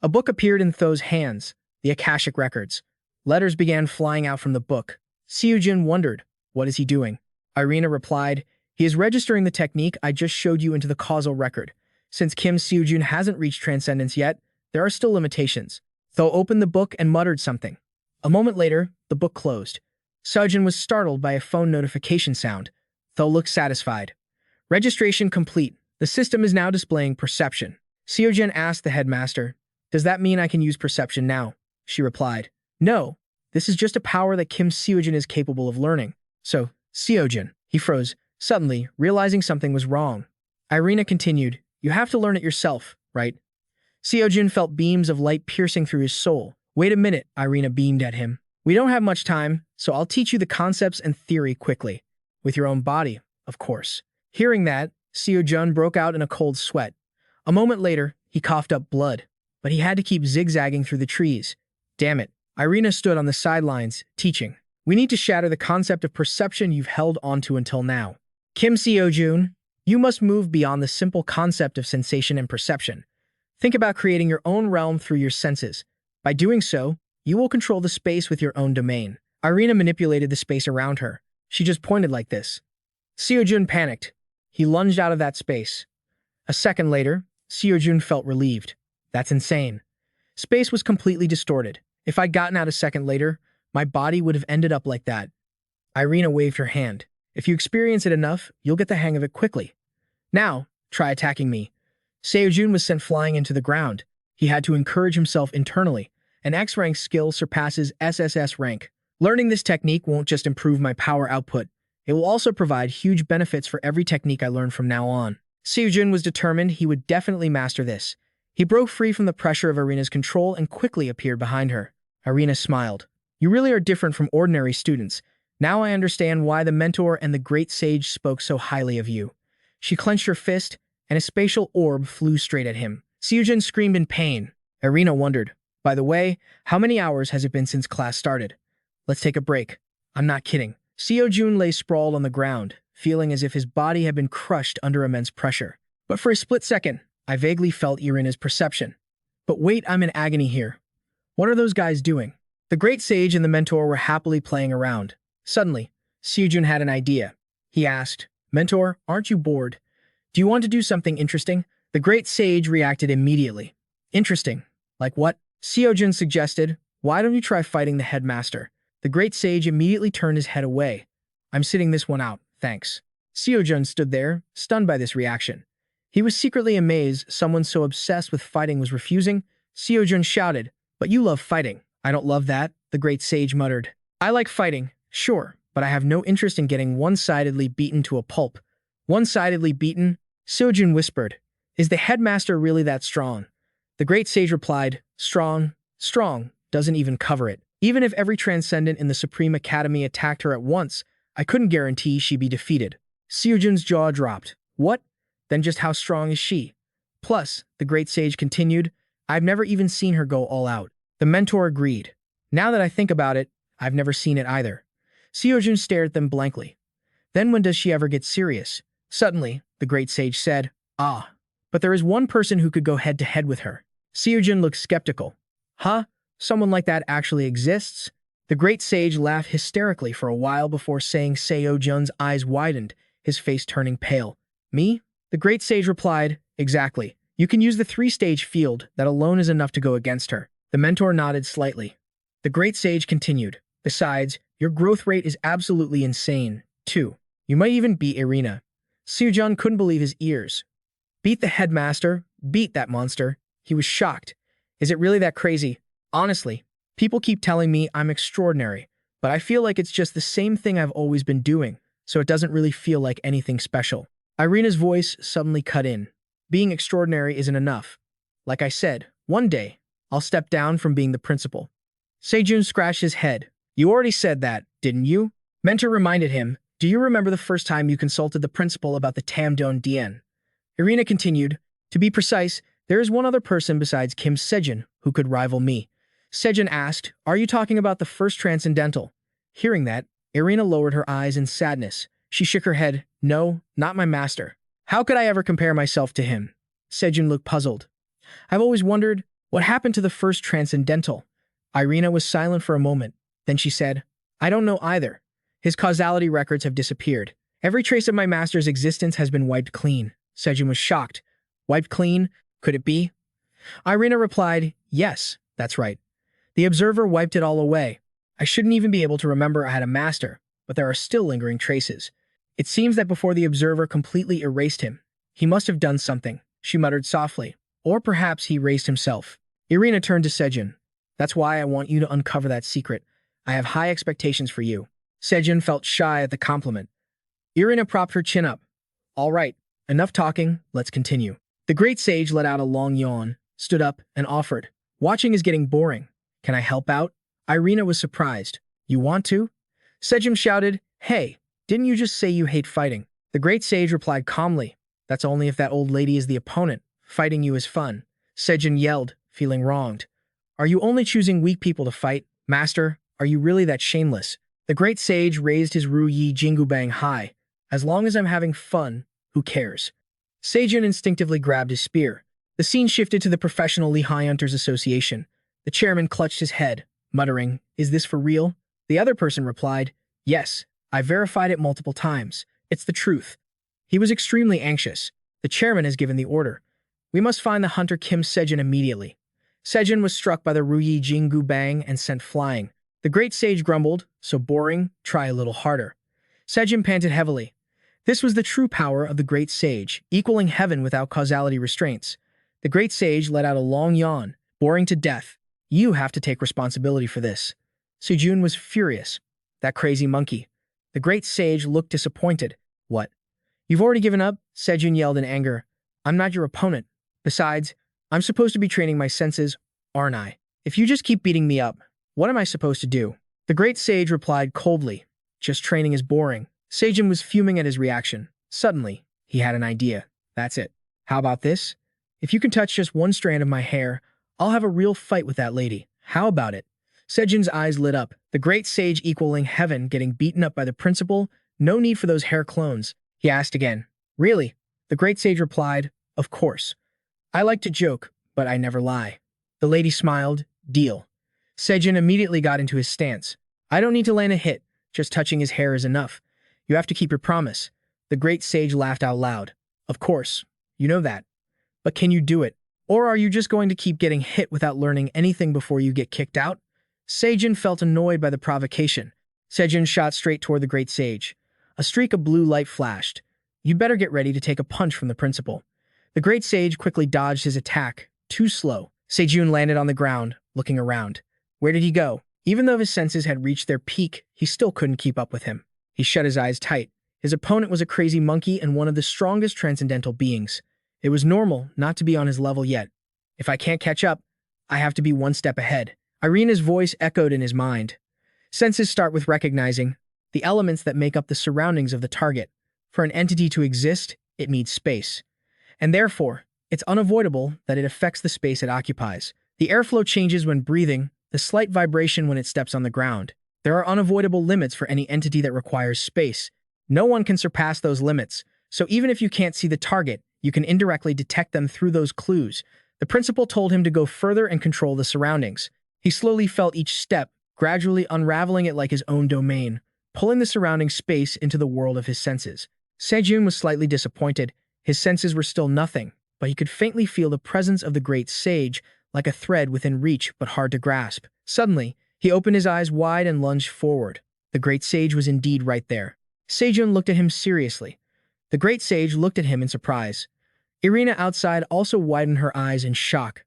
A book appeared in Tho's hands, the Akashic Records. Letters began flying out from the book. Seojun wondered, what is he doing? Irina replied, he is registering the technique I just showed you into the causal record. Since Kim Seojun hasn't reached transcendence yet, there are still limitations. Tho opened the book and muttered something. A moment later, the book closed. Seojun was startled by a phone notification sound. Tho looked satisfied. Registration complete. The system is now displaying perception. Seojun asked the headmaster, does that mean I can use perception now? She replied, no. This is just a power that Kim Seojun is capable of learning. So, Seojun, he froze, suddenly realizing something was wrong. Irina continued, you have to learn it yourself, right? Seojun felt beams of light piercing through his soul. Wait a minute, Irina beamed at him. We don't have much time, so I'll teach you the concepts and theory quickly. With your own body, of course. Hearing that, Seojun broke out in a cold sweat. A moment later, he coughed up blood, but he had to keep zigzagging through the trees. Damn it. Irina stood on the sidelines, teaching. We need to shatter the concept of perception you've held onto until now. Kim Seojun, you must move beyond the simple concept of sensation and perception. Think about creating your own realm through your senses. By doing so, you will control the space with your own domain. Irina manipulated the space around her. She just pointed like this. Seojun panicked. He lunged out of that space. A second later, Seojun felt relieved. That's insane. Space was completely distorted. If I'd gotten out a second later, my body would have ended up like that. Irina waved her hand. If you experience it enough, you'll get the hang of it quickly. Now, try attacking me. Seojun was sent flying into the ground. He had to encourage himself internally. An X-rank skill surpasses SSS-Rank. Learning this technique won't just improve my power output. It will also provide huge benefits for every technique I learn from now on. Seojun was determined he would definitely master this. He broke free from the pressure of Irina's control and quickly appeared behind her. Irina smiled. You really are different from ordinary students. Now I understand why the mentor and the great sage spoke so highly of you. She clenched her fist, and a spatial orb flew straight at him. Seojun screamed in pain. Irina wondered, by the way, how many hours has it been since class started? Let's take a break. I'm not kidding. Seojun lay sprawled on the ground, feeling as if his body had been crushed under immense pressure. But for a split second, I vaguely felt Irina's perception. But wait, I'm in agony here. What are those guys doing? The great sage and the mentor were happily playing around. Suddenly, Seojun had an idea. He asked, Mentor, aren't you bored? Do you want to do something interesting? The great sage reacted immediately. Interesting. Like what? Seojun suggested, why don't you try fighting the headmaster? The great sage immediately turned his head away. I'm sitting this one out, thanks. Seojun stood there, stunned by this reaction. He was secretly amazed someone so obsessed with fighting was refusing. Seojun shouted, but you love fighting. I don't love that, the great sage muttered. I like fighting, sure, but I have no interest in getting one-sidedly beaten to a pulp. One-sidedly beaten? Seojun whispered. Is the headmaster really that strong? The great sage replied, strong doesn't even cover it. Even if every Transcendent in the Supreme Academy attacked her at once, I couldn't guarantee she'd be defeated. Seojun's jaw dropped. What? Then just how strong is she? Plus, the great sage continued, I've never even seen her go all out. The mentor agreed. Now that I think about it, I've never seen it either. Seojun stared at them blankly. Then when does she ever get serious? Suddenly, the great sage said, but there is one person who could go head-to-head with her. Seojun looked skeptical. Huh? Someone like that actually exists? The great sage laughed hysterically for a while before saying Seojun's eyes widened, his face turning pale. Me? The great sage replied, exactly. You can use the 3-stage field, that alone is enough to go against her. The mentor nodded slightly. The great sage continued, besides, your growth rate is absolutely insane, too. You might even beat Irina. Seojun couldn't believe his ears. Beat the headmaster? Beat that monster? He was shocked. Is it really that crazy? Honestly, people keep telling me I'm extraordinary, but I feel like it's just the same thing I've always been doing, so it doesn't really feel like anything special. Irina's voice suddenly cut in. Being extraordinary isn't enough. Like I said, one day, I'll step down from being the principal. Seojun scratched his head. You already said that, didn't you? Mentor reminded him, do you remember the first time you consulted the principal about the Tamdon Dien? Irina continued, to be precise, there is one other person besides Kim Seojun who could rival me. Seojun asked, are you talking about the first Transcendental? Hearing that, Irina lowered her eyes in sadness. She shook her head, no, not my master. How could I ever compare myself to him? Seojun looked puzzled. I've always wondered, what happened to the first Transcendental? Irina was silent for a moment. Then she said, I don't know either. His causality records have disappeared. Every trace of my master's existence has been wiped clean. Seojun was shocked. Wiped clean? Could it be? Irina replied, yes, that's right. The observer wiped it all away. I shouldn't even be able to remember I had a master, but there are still lingering traces. It seems that before the observer completely erased him, he must have done something, she muttered softly. Or perhaps he erased himself. Irina turned to Seojun. That's why I want you to uncover that secret. I have high expectations for you. Seojun felt shy at the compliment. Irina propped her chin up. All right, enough talking, let's continue. The great sage let out a long yawn, stood up, and offered. Watching is getting boring. Can I help out? Irina was surprised. You want to? Seojun shouted, Hey, didn't you just say you hate fighting? The great sage replied calmly. That's only if that old lady is the opponent. Fighting you is fun. Seojun yelled, feeling wronged. Are you only choosing weak people to fight? Master, are you really that shameless? The great sage raised his Ru Yi Jingubang high. As long as I'm having fun, who cares? Seojun instinctively grabbed his spear. The scene shifted to the Professional Lehigh Hunters Association. The chairman clutched his head, muttering, Is this for real? The other person replied, Yes, I verified it multiple times. It's the truth. He was extremely anxious. The chairman has given the order. We must find the hunter Kim Seojun immediately. Seojun was struck by the Ruyi Jingu Bang and sent flying. The great sage grumbled, So boring, try a little harder. Seojun panted heavily. This was the true power of the great sage, equaling heaven without causality restraints. The great sage let out a long yawn, boring to death. You have to take responsibility for this. Seojun was furious. That crazy monkey. The great sage looked disappointed. What? You've already given up? Seojun yelled in anger. I'm not your opponent. Besides, I'm supposed to be training my senses, aren't I? If you just keep beating me up, what am I supposed to do? The great sage replied coldly. Just training is boring. Seojun was fuming at his reaction. Suddenly, he had an idea. That's it. How about this? If you can touch just one strand of my hair, I'll have a real fight with that lady. How about it? Seojun's eyes lit up. The great sage equaling heaven getting beaten up by the principal. No need for those hair clones. He asked again. Really? The great sage replied, Of course. I like to joke, but I never lie. The lady smiled. Deal. Seojun immediately got into his stance. I don't need to land a hit. Just touching his hair is enough. You have to keep your promise. The great sage laughed out loud. Of course. You know that. But can you do it? Or are you just going to keep getting hit without learning anything before you get kicked out? Seojun felt annoyed by the provocation. Seojun shot straight toward the great sage. A streak of blue light flashed. You'd better get ready to take a punch from the principal. The great sage quickly dodged his attack. Too slow. Seojun landed on the ground, looking around. Where did he go? Even though his senses had reached their peak, he still couldn't keep up with him. He shut his eyes tight. His opponent was a crazy monkey and one of the strongest transcendental beings. It was normal not to be on his level yet. If I can't catch up, I have to be one step ahead. Irina's voice echoed in his mind. Senses start with recognizing the elements that make up the surroundings of the target. For an entity to exist, it needs space. And therefore, it's unavoidable that it affects the space it occupies. The airflow changes when breathing, the slight vibration when it steps on the ground. There are unavoidable limits for any entity that requires space. No one can surpass those limits, so even if you can't see the target, you can indirectly detect them through those clues. The principal told him to go further and control the surroundings. He slowly felt each step, gradually unraveling it like his own domain, pulling the surrounding space into the world of his senses. Seojun was slightly disappointed. His senses were still nothing, but he could faintly feel the presence of the great sage, like a thread within reach but hard to grasp. Suddenly, he opened his eyes wide and lunged forward. The great sage was indeed right there. Seojun looked at him seriously. The great sage looked at him in surprise. Irina outside also widened her eyes in shock.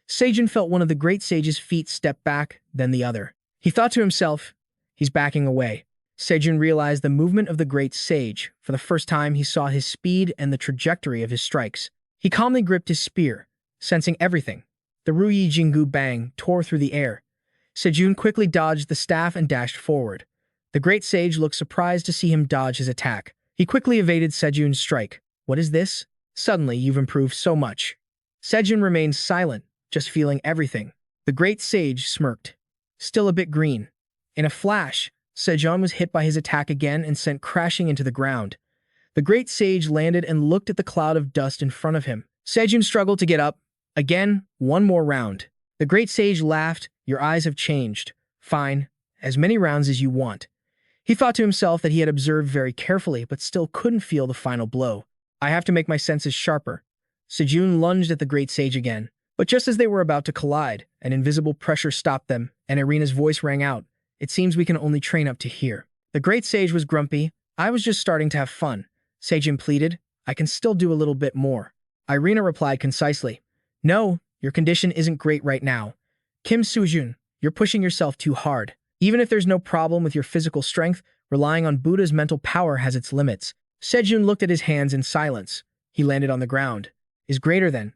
Seojun felt one of the great sage's feet step back, then the other. He thought to himself, he's backing away. Seojun realized the movement of the great sage. For the first time, he saw his speed and the trajectory of his strikes. He calmly gripped his spear, sensing everything. The Ruyi Jingu Bang tore through the air. Seojun quickly dodged the staff and dashed forward. The great sage looked surprised to see him dodge his attack. He quickly evaded Seojun's strike. What is this? Suddenly, you've improved so much. Seojun remained silent, just feeling everything. The great sage smirked. Still a bit green. In a flash, Seojun was hit by his attack again and sent crashing into the ground. The great sage landed and looked at the cloud of dust in front of him. Seojun struggled to get up. Again, one more round. The great sage laughed. Your eyes have changed. Fine. as many rounds as you want. He thought to himself that he had observed very carefully, but still couldn't feel the final blow. I have to make my senses sharper. Seojun lunged at the great sage again. But just as they were about to collide, an invisible pressure stopped them, and Irina's voice rang out. It seems we can only train up to here. The great sage was grumpy. I was just starting to have fun. Seojun pleaded. I can still do a little bit more. Irina replied concisely. No, your condition isn't great right now. Kim Seojun, you're pushing yourself too hard. Even if there's no problem with your physical strength, relying on Buddha's mental power has its limits. Seojun looked at his hands in silence. He landed on the ground. Is greater than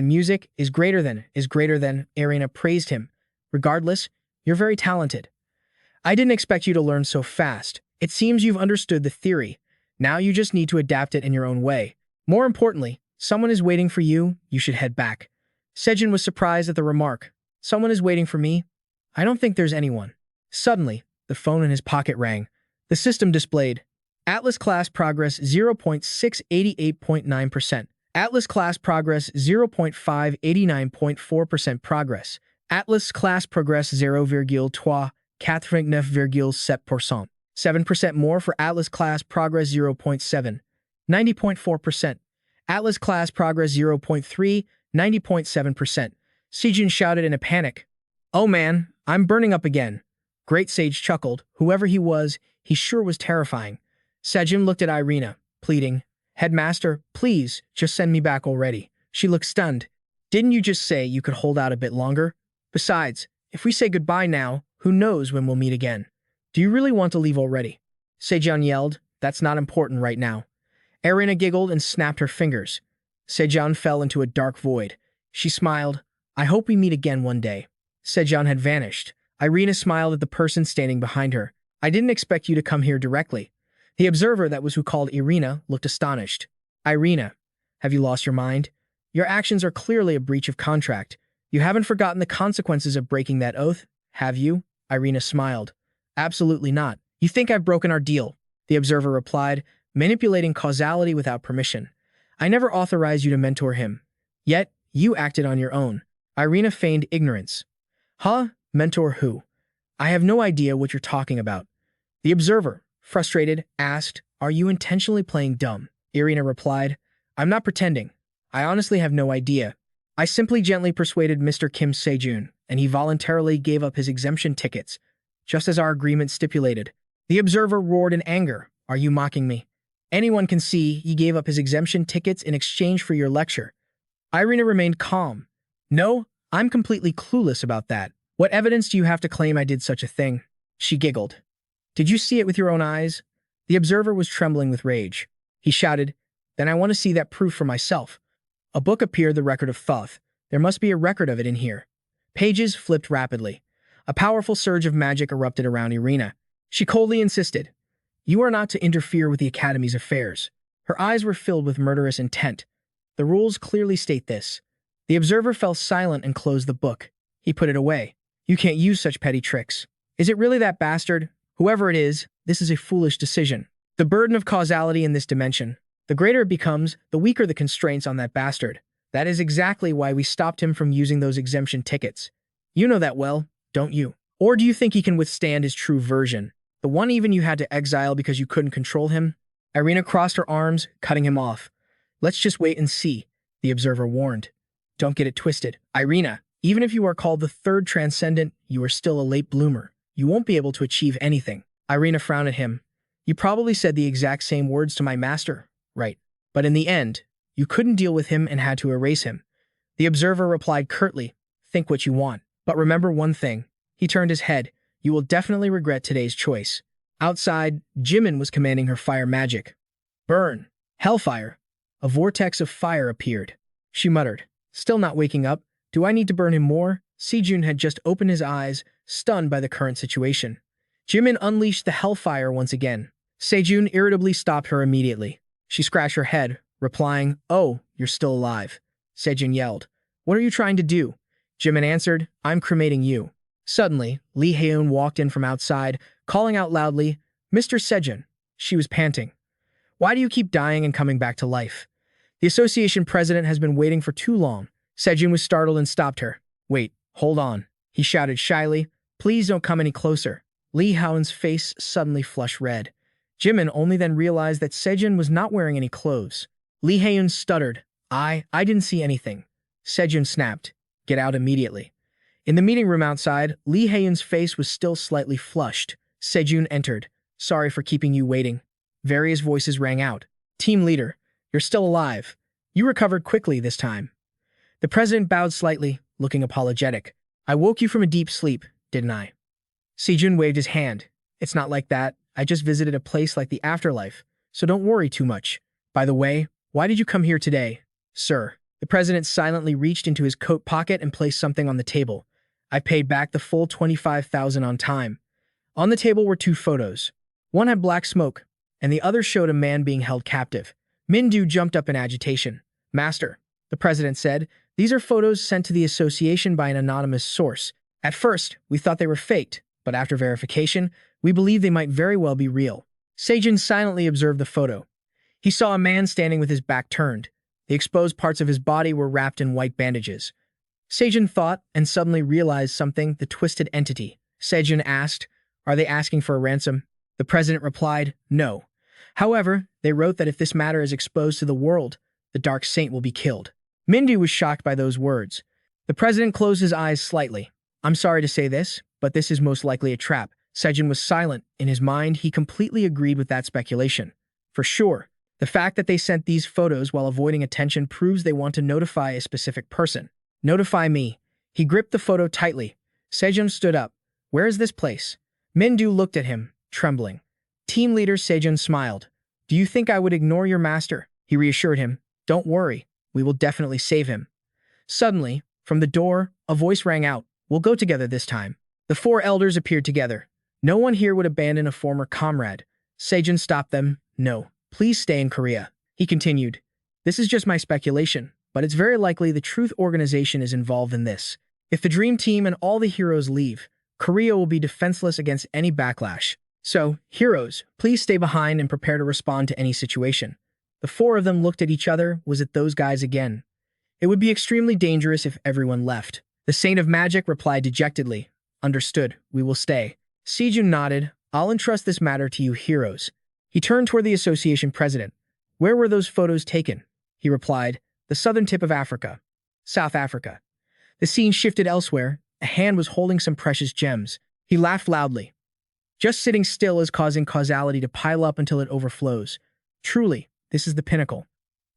music, is greater than, Irina praised him. Regardless, you're very talented. I didn't expect you to learn so fast. It seems you've understood the theory. Now you just need to adapt it in your own way. More importantly, someone is waiting for you, you should head back. Seojun was surprised at the remark. Someone is waiting for me? I don't think there's anyone. Suddenly, the phone in his pocket rang. The system displayed Atlas class progress 0.688.9%. Atlas class progress 0.589.4% progress. Atlas class progress 0,389,7%. 7% more for Atlas class progress 0.7. 90.4%. Atlas class progress 0.3. 90.7%. Seojun shouted in a panic. Oh man, I'm burning up again. Great Sage chuckled. Whoever he was, he sure was terrifying. Seojun looked at Irina, pleading. Headmaster, please, just send me back already. She looked stunned. Didn't you just say you could hold out a bit longer? Besides, if we say goodbye now, who knows when we'll meet again? Do you really want to leave already? Seojun yelled. That's not important right now. Irina giggled and snapped her fingers. Seojun fell into a dark void. She smiled. I hope we meet again one day. Seojun had vanished. Irina smiled at the person standing behind her. I didn't expect you to come here directly. The observer, that was who called Irina, looked astonished. Irina, have you lost your mind? Your actions are clearly a breach of contract. You haven't forgotten the consequences of breaking that oath, have you? Irina smiled. Absolutely not. You think I've broken our deal? The observer replied, manipulating causality without permission. I never authorized you to mentor him. Yet, you acted on your own. Irina feigned ignorance. Huh? Mentor who? I have no idea what you're talking about. The observer, frustrated, asked, Are you intentionally playing dumb? Irina replied, I'm not pretending. I honestly have no idea. I simply gently persuaded Mr. Kim Seojun, and he voluntarily gave up his exemption tickets, just as our agreement stipulated. The observer roared in anger. Are you mocking me? Anyone can see he gave up his exemption tickets in exchange for your lecture. Irina remained calm. No, I'm completely clueless about that. What evidence do you have to claim I did such a thing? She giggled. Did you see it with your own eyes? The observer was trembling with rage. He shouted, Then I want to see that proof for myself. A book appeared, the record of Thoth. There must be a record of it in here. Pages flipped rapidly. A powerful surge of magic erupted around Irina. She coldly insisted, You are not to interfere with the Academy's affairs. Her eyes were filled with murderous intent. The rules clearly state this. The observer fell silent and closed the book. He put it away. You can't use such petty tricks. Is it really that bastard? Whoever it is, this is a foolish decision. The burden of causality in this dimension. The greater it becomes, the weaker the constraints on that bastard. That is exactly why we stopped him from using those exemption tickets. You know that well, don't you? Or do you think he can withstand his true version? The one even you had to exile because you couldn't control him? Irina crossed her arms, cutting him off. Let's just wait and see, the observer warned. Don't get it twisted. Irina, even if you are called the third transcendent, you are still a late bloomer. You won't be able to achieve anything. Irina frowned at him. You probably said the exact same words to my master, right? But in the end, you couldn't deal with him and had to erase him. The observer replied curtly, Think what you want. But remember one thing. He turned his head. You will definitely regret today's choice. Outside, Jimin was commanding her fire magic. Burn. Hellfire. A vortex of fire appeared. She muttered, Still not waking up. Do I need to burn him more? Seojun had just opened his eyes, stunned by the current situation. Jimin unleashed the hellfire once again. Seojun irritably stopped her immediately. She scratched her head, replying, Oh, you're still alive. Seojun yelled, What are you trying to do? Jimin answered, I'm cremating you. Suddenly, Lee Haeun walked in from outside, calling out loudly, Mr. Seojun. She was panting. Why do you keep dying and coming back to life? The association president has been waiting for too long. Seojun was startled and stopped her. Wait, hold on. He shouted shyly, Please don't come any closer. Li Haoen's face suddenly flushed red. Jimin only then realized that Seojun was not wearing any clothes. Li Haoen stuttered. I didn't see anything. Seojun snapped. Get out immediately. In the meeting room outside, Li Haoen's face was still slightly flushed. Seojun entered. Sorry for keeping you waiting. Various voices rang out. Team leader, you're still alive. You recovered quickly this time. The president bowed slightly, looking apologetic. I woke you from a deep sleep, didn't I? Seojun waved his hand. It's not like that. I just visited a place like the afterlife, so don't worry too much. By the way, why did you come here today? Sir. The president silently reached into his coat pocket and placed something on the table. I paid back the full 25,000 on time. On the table were two photos. One had black smoke, and the other showed a man being held captive. Mindu jumped up in agitation. Master, the president said, these are photos sent to the association by an anonymous source. At first, we thought they were faked, but after verification, we believe they might very well be real. Seojun silently observed the photo. He saw a man standing with his back turned. The exposed parts of his body were wrapped in white bandages. Seojun thought and suddenly realized something, the twisted entity. Seojun asked, are they asking for a ransom? The president replied, no. However, they wrote that if this matter is exposed to the world, the dark saint will be killed. Mindu was shocked by those words. The president closed his eyes slightly. I'm sorry to say this, but this is most likely a trap. Seojun was silent. In his mind, he completely agreed with that speculation. For sure, the fact that they sent these photos while avoiding attention proves they want to notify a specific person. Notify me. He gripped the photo tightly. Seojun stood up. Where is this place? Mindu looked at him, trembling. Team leader Seojun smiled. Do you think I would ignore your master? He reassured him. Don't worry. We will definitely save him. Suddenly, from the door, a voice rang out. We'll go together this time. The four elders appeared together. No one here would abandon a former comrade. Seojun stopped them. No, please stay in Korea. He continued. This is just my speculation, but it's very likely the Truth Organization is involved in this. If the Dream Team and all the heroes leave, Korea will be defenseless against any backlash. So, heroes, please stay behind and prepare to respond to any situation. The four of them looked at each other. Was it those guys again? It would be extremely dangerous if everyone left. The Saint of Magic replied dejectedly. Understood, we will stay. Seojun nodded. I'll entrust this matter to you heroes. He turned toward the association president. Where were those photos taken? He replied. The southern tip of Africa. South Africa. The scene shifted elsewhere. A hand was holding some precious gems. He laughed loudly. Just sitting still is causing causality to pile up until it overflows. Truly, this is the pinnacle.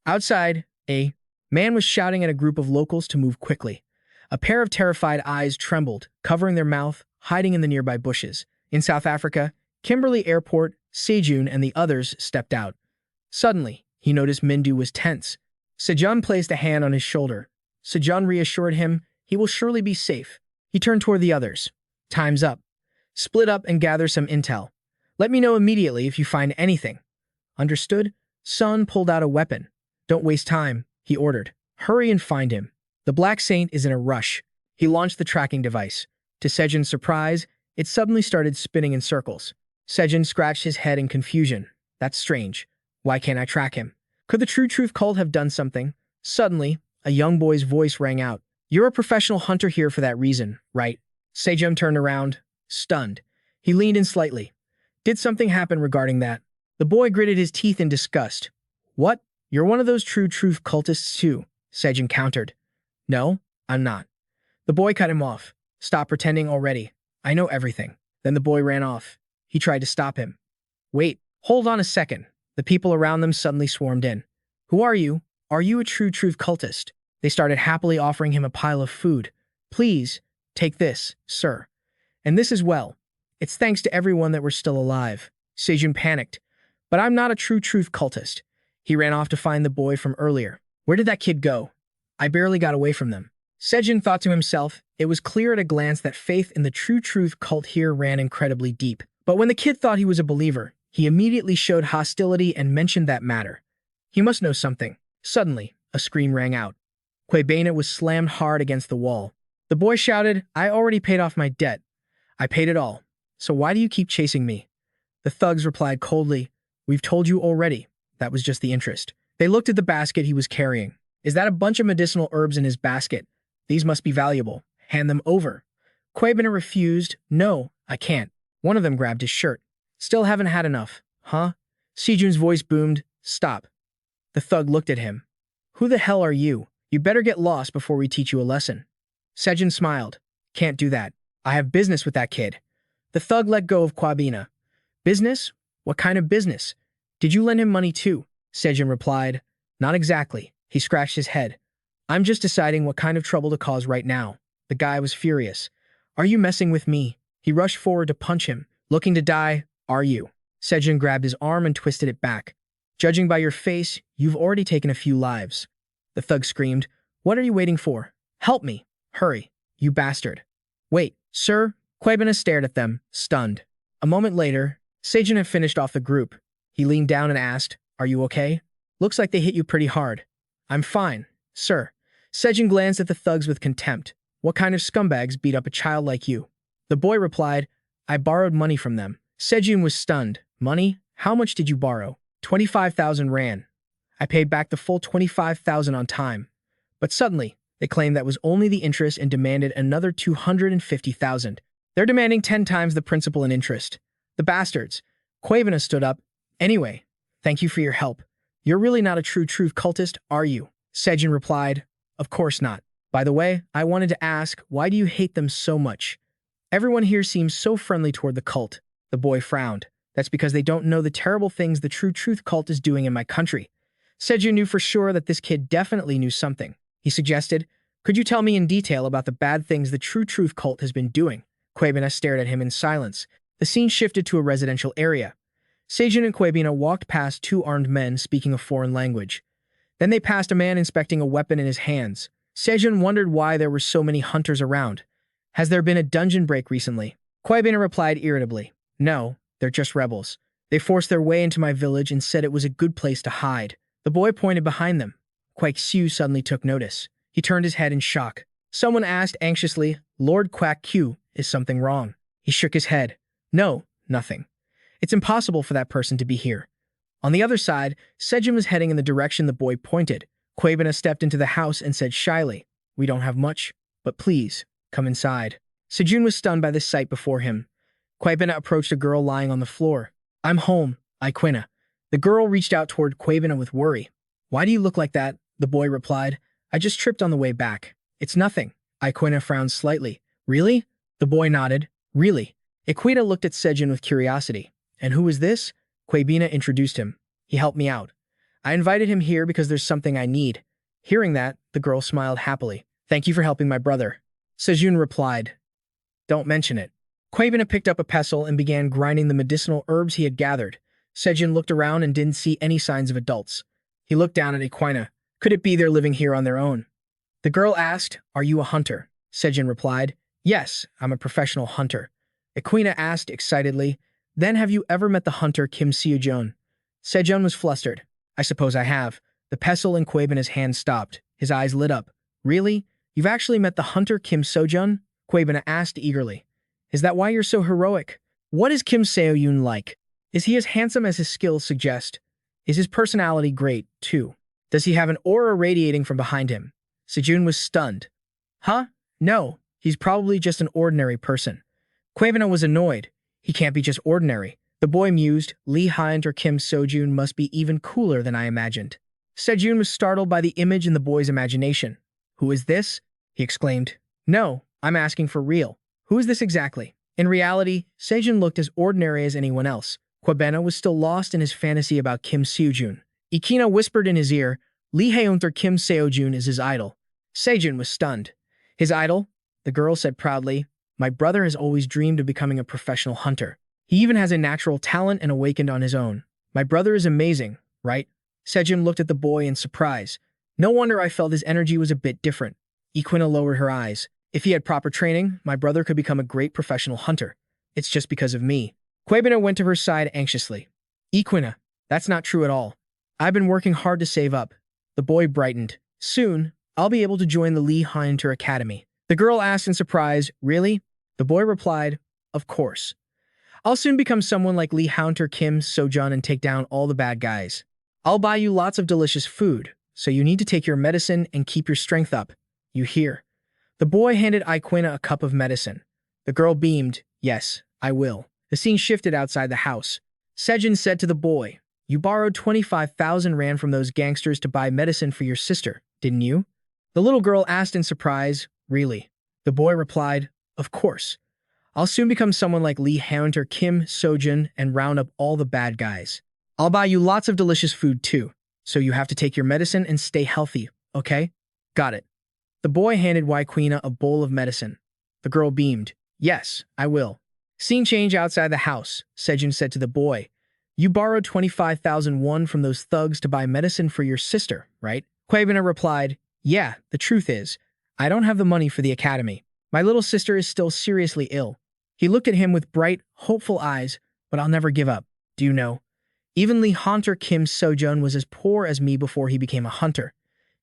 Outside, a man was shouting at a group of locals to move quickly. A pair of terrified eyes trembled, covering their mouth, hiding in the nearby bushes. In South Africa, Kimberley Airport, Seojun and the others stepped out. Suddenly, he noticed Mindu was tense. Seojun placed a hand on his shoulder. Seojun reassured him he will surely be safe. He turned toward the others. Time's up. Split up and gather some intel. Let me know immediately if you find anything. Understood? Sun pulled out a weapon. Don't waste time, he ordered. Hurry and find him. The Black Saint is in a rush. He launched the tracking device. To Seojun's surprise, it suddenly started spinning in circles. Seojun scratched his head in confusion. That's strange. Why can't I track him? Could the True Truth cult have done something? Suddenly, a young boy's voice rang out. You're a professional hunter here for that reason, right? Seojun turned around, stunned. He leaned in slightly. Did something happen regarding that? The boy gritted his teeth in disgust. What? You're one of those True Truth cultists too, Seojun countered. No, I'm not. The boy cut him off. Stop pretending already. I know everything. Then the boy ran off. He tried to stop him. Wait, hold on a second. The people around them suddenly swarmed in. Who are you? Are you a True Truth cultist? They started happily offering him a pile of food. Please, take this, sir. And this as well. It's thanks to everyone that we're still alive. Seojun panicked. But I'm not a True Truth cultist. He ran off to find the boy from earlier. Where did that kid go? I barely got away from them. Seojun thought to himself. It was clear at a glance that faith in the True Truth cult here ran incredibly deep. But when the kid thought he was a believer, he immediately showed hostility and mentioned that matter. He must know something. Suddenly, a scream rang out. Quebena was slammed hard against the wall. The boy shouted, I already paid off my debt. I paid it all. So why do you keep chasing me? The thugs replied coldly, We've told you already. That was just the interest. They looked at the basket he was carrying. Is that a bunch of medicinal herbs in his basket? These must be valuable. Hand them over. Quebena refused. No, I can't. One of them grabbed his shirt. Still haven't had enough, huh? Seojun's voice boomed. Stop. The thug looked at him. Who the hell are you? You better get lost before we teach you a lesson. Seojun smiled. Can't do that. I have business with that kid. The thug let go of Kwabena. Business? What kind of business? Did you lend him money too? Seojun replied. Not exactly. He scratched his head. I'm just deciding what kind of trouble to cause right now. The guy was furious. Are you messing with me? He rushed forward to punch him. Looking to die? Are you? Seojun grabbed his arm and twisted it back. Judging by your face, you've already taken a few lives. The thug screamed. What are you waiting for? Help me. Hurry. You bastard. Wait, sir? Kwabena stared at them, stunned. A moment later, Seojun had finished off the group. He leaned down and asked, Are you okay? Looks like they hit you pretty hard. I'm fine, sir. Seojun glanced at the thugs with contempt. What kind of scumbags beat up a child like you? The boy replied, I borrowed money from them. Seojun was stunned. Money? How much did you borrow? 25,000 rand. I paid back the full 25,000 on time. But suddenly, they claimed that was only the interest and demanded another 250,000. They're demanding 10 times the principal and interest. The bastards. Kwabena stood up. Anyway, thank you for your help. You're really not a true truth cultist, are you? Seojun replied, Of course not. By the way, I wanted to ask, why do you hate them so much? Everyone here seems so friendly toward the cult. The boy frowned. That's because they don't know the terrible things the true truth cult is doing in my country. Seojun knew for sure that this kid definitely knew something. He suggested, Could you tell me in detail about the bad things the true truth cult has been doing? Kwabena stared at him in silence. The scene shifted to a residential area. Seojun and Kwabena walked past two armed men speaking a foreign language. Then they passed a man inspecting a weapon in his hands. Seojun wondered why there were so many hunters around. Has there been a dungeon break recently? Kwabena replied irritably. No, they're just rebels. They forced their way into my village and said it was a good place to hide. The boy pointed behind them. Kwak Siu suddenly took notice. He turned his head in shock. Someone asked anxiously, Lord Kwak Q, is something wrong? He shook his head. No, nothing. It's impossible for that person to be here. On the other side, Seojun was heading in the direction the boy pointed. Kwabena stepped into the house and said shyly, We don't have much, but please, come inside. Seojun was stunned by the sight before him. Kwabena approached a girl lying on the floor. I'm home, Iquina. The girl reached out toward Kwabena with worry. Why do you look like that? The boy replied. I just tripped on the way back. It's nothing. Iquina frowned slightly. Really? The boy nodded. Really? Iquina looked at Seojun with curiosity. And who is this? Kwabena introduced him. He helped me out. I invited him here because there's something I need. Hearing that, the girl smiled happily. Thank you for helping my brother. Seojun replied. Don't mention it. Kwabena picked up a pestle and began grinding the medicinal herbs he had gathered. Seojun looked around and didn't see any signs of adults. He looked down at Iquina. Could it be they're living here on their own? The girl asked, Are you a hunter? Seojun replied, Yes, I'm a professional hunter. Iquina asked excitedly, Then have you ever met the hunter Kim Seojun? Seojun was flustered. I suppose I have. The pestle in Kwabena's hand stopped. His eyes lit up. Really? You've actually met the hunter Kim Seojun? Kwabena asked eagerly. Is that why you're so heroic? What is Kim Seojun like? Is he as handsome as his skills suggest? Is his personality great, too? Does he have an aura radiating from behind him? Seojun was stunned. Huh? No, he's probably just an ordinary person. Kwabena was annoyed. He can't be just ordinary. The boy mused, Lee Hind or Kim Seojun must be even cooler than I imagined. Seojun was startled by the image in the boy's imagination. Who is this? He exclaimed. No, I'm asking for real. Who is this exactly? In reality, Seojun looked as ordinary as anyone else. Kwabena was still lost in his fantasy about Kim Seojun. Ikina whispered in his ear, Lee Haeunter Kim Seojun is his idol. Seojun was stunned. His idol? The girl said proudly, My brother has always dreamed of becoming a professional hunter. He even has a natural talent and awakened on his own. My brother is amazing, right? Seojun looked at the boy in surprise. No wonder I felt his energy was a bit different. Iquina lowered her eyes. If he had proper training, my brother could become a great professional hunter. It's just because of me. Kwabena went to her side anxiously. Iquina, that's not true at all. I've been working hard to save up. The boy brightened. Soon, I'll be able to join the Lee Hunter Academy. The girl asked in surprise, Really? The boy replied, Of course. I'll soon become someone like Lee Hunter Kim Seojun and take down all the bad guys. I'll buy you lots of delicious food, so you need to take your medicine and keep your strength up. You hear? The boy handed Iquina a cup of medicine. The girl beamed, Yes, I will. The scene shifted outside the house. Seojun said to the boy, "You borrowed 25,000 rand from those gangsters to buy medicine for your sister, didn't you?" The little girl asked in surprise, "Really?" The boy replied, "Of course. I'll soon become someone like Lee Hunter Kim Seojun and round up all the bad guys. I'll buy you lots of delicious food too, so you have to take your medicine and stay healthy, okay?" "Got it." The boy handed Waikina a bowl of medicine. The girl beamed. "Yes, I will." Scene change outside the house. Seojun said to the boy, "You borrowed 25,000 won from those thugs to buy medicine for your sister, right?" Waikina replied, "Yeah, the truth is, I don't have the money for the academy. My little sister is still seriously ill." He looked at him with bright, hopeful eyes, "But I'll never give up. Do you know? Even Lee Hunter Kim Seojun was as poor as me before he became a hunter.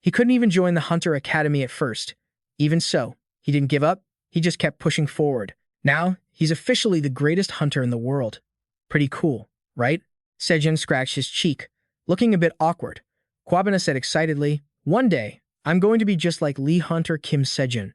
He couldn't even join the Hunter Academy at first. Even so, he didn't give up. He just kept pushing forward. Now, he's officially the greatest hunter in the world. Pretty cool, right?" Seojun scratched his cheek, looking a bit awkward. Waikina said excitedly, "One day, I'm going to be just like Lee Hunter Kim Seojun."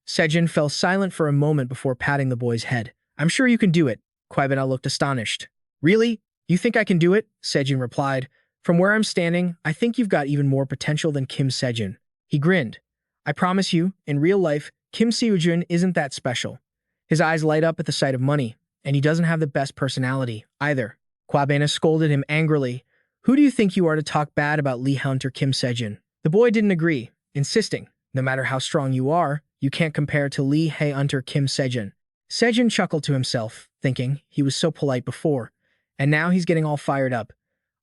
Seojun fell silent for a moment before patting the boy's head. "I'm sure you can do it." Waikina looked astonished. "Really? You think I can do it?" Seojun replied. "From where I'm standing, I think you've got even more potential than Kim Seojun." He grinned. "I promise you, in real life, Kim Seojun isn't that special." His eyes light up at the sight of money, and he doesn't have the best personality, either. Waikina scolded him angrily. "Who do you think you are to talk bad about Lee Hunter Kim Seojun?" The boy didn't agree, insisting, "No matter how strong you are, you can't compare to Lee Hunter Kim Seojun." Seojun chuckled to himself, thinking he was so polite before, and now he's getting all fired up.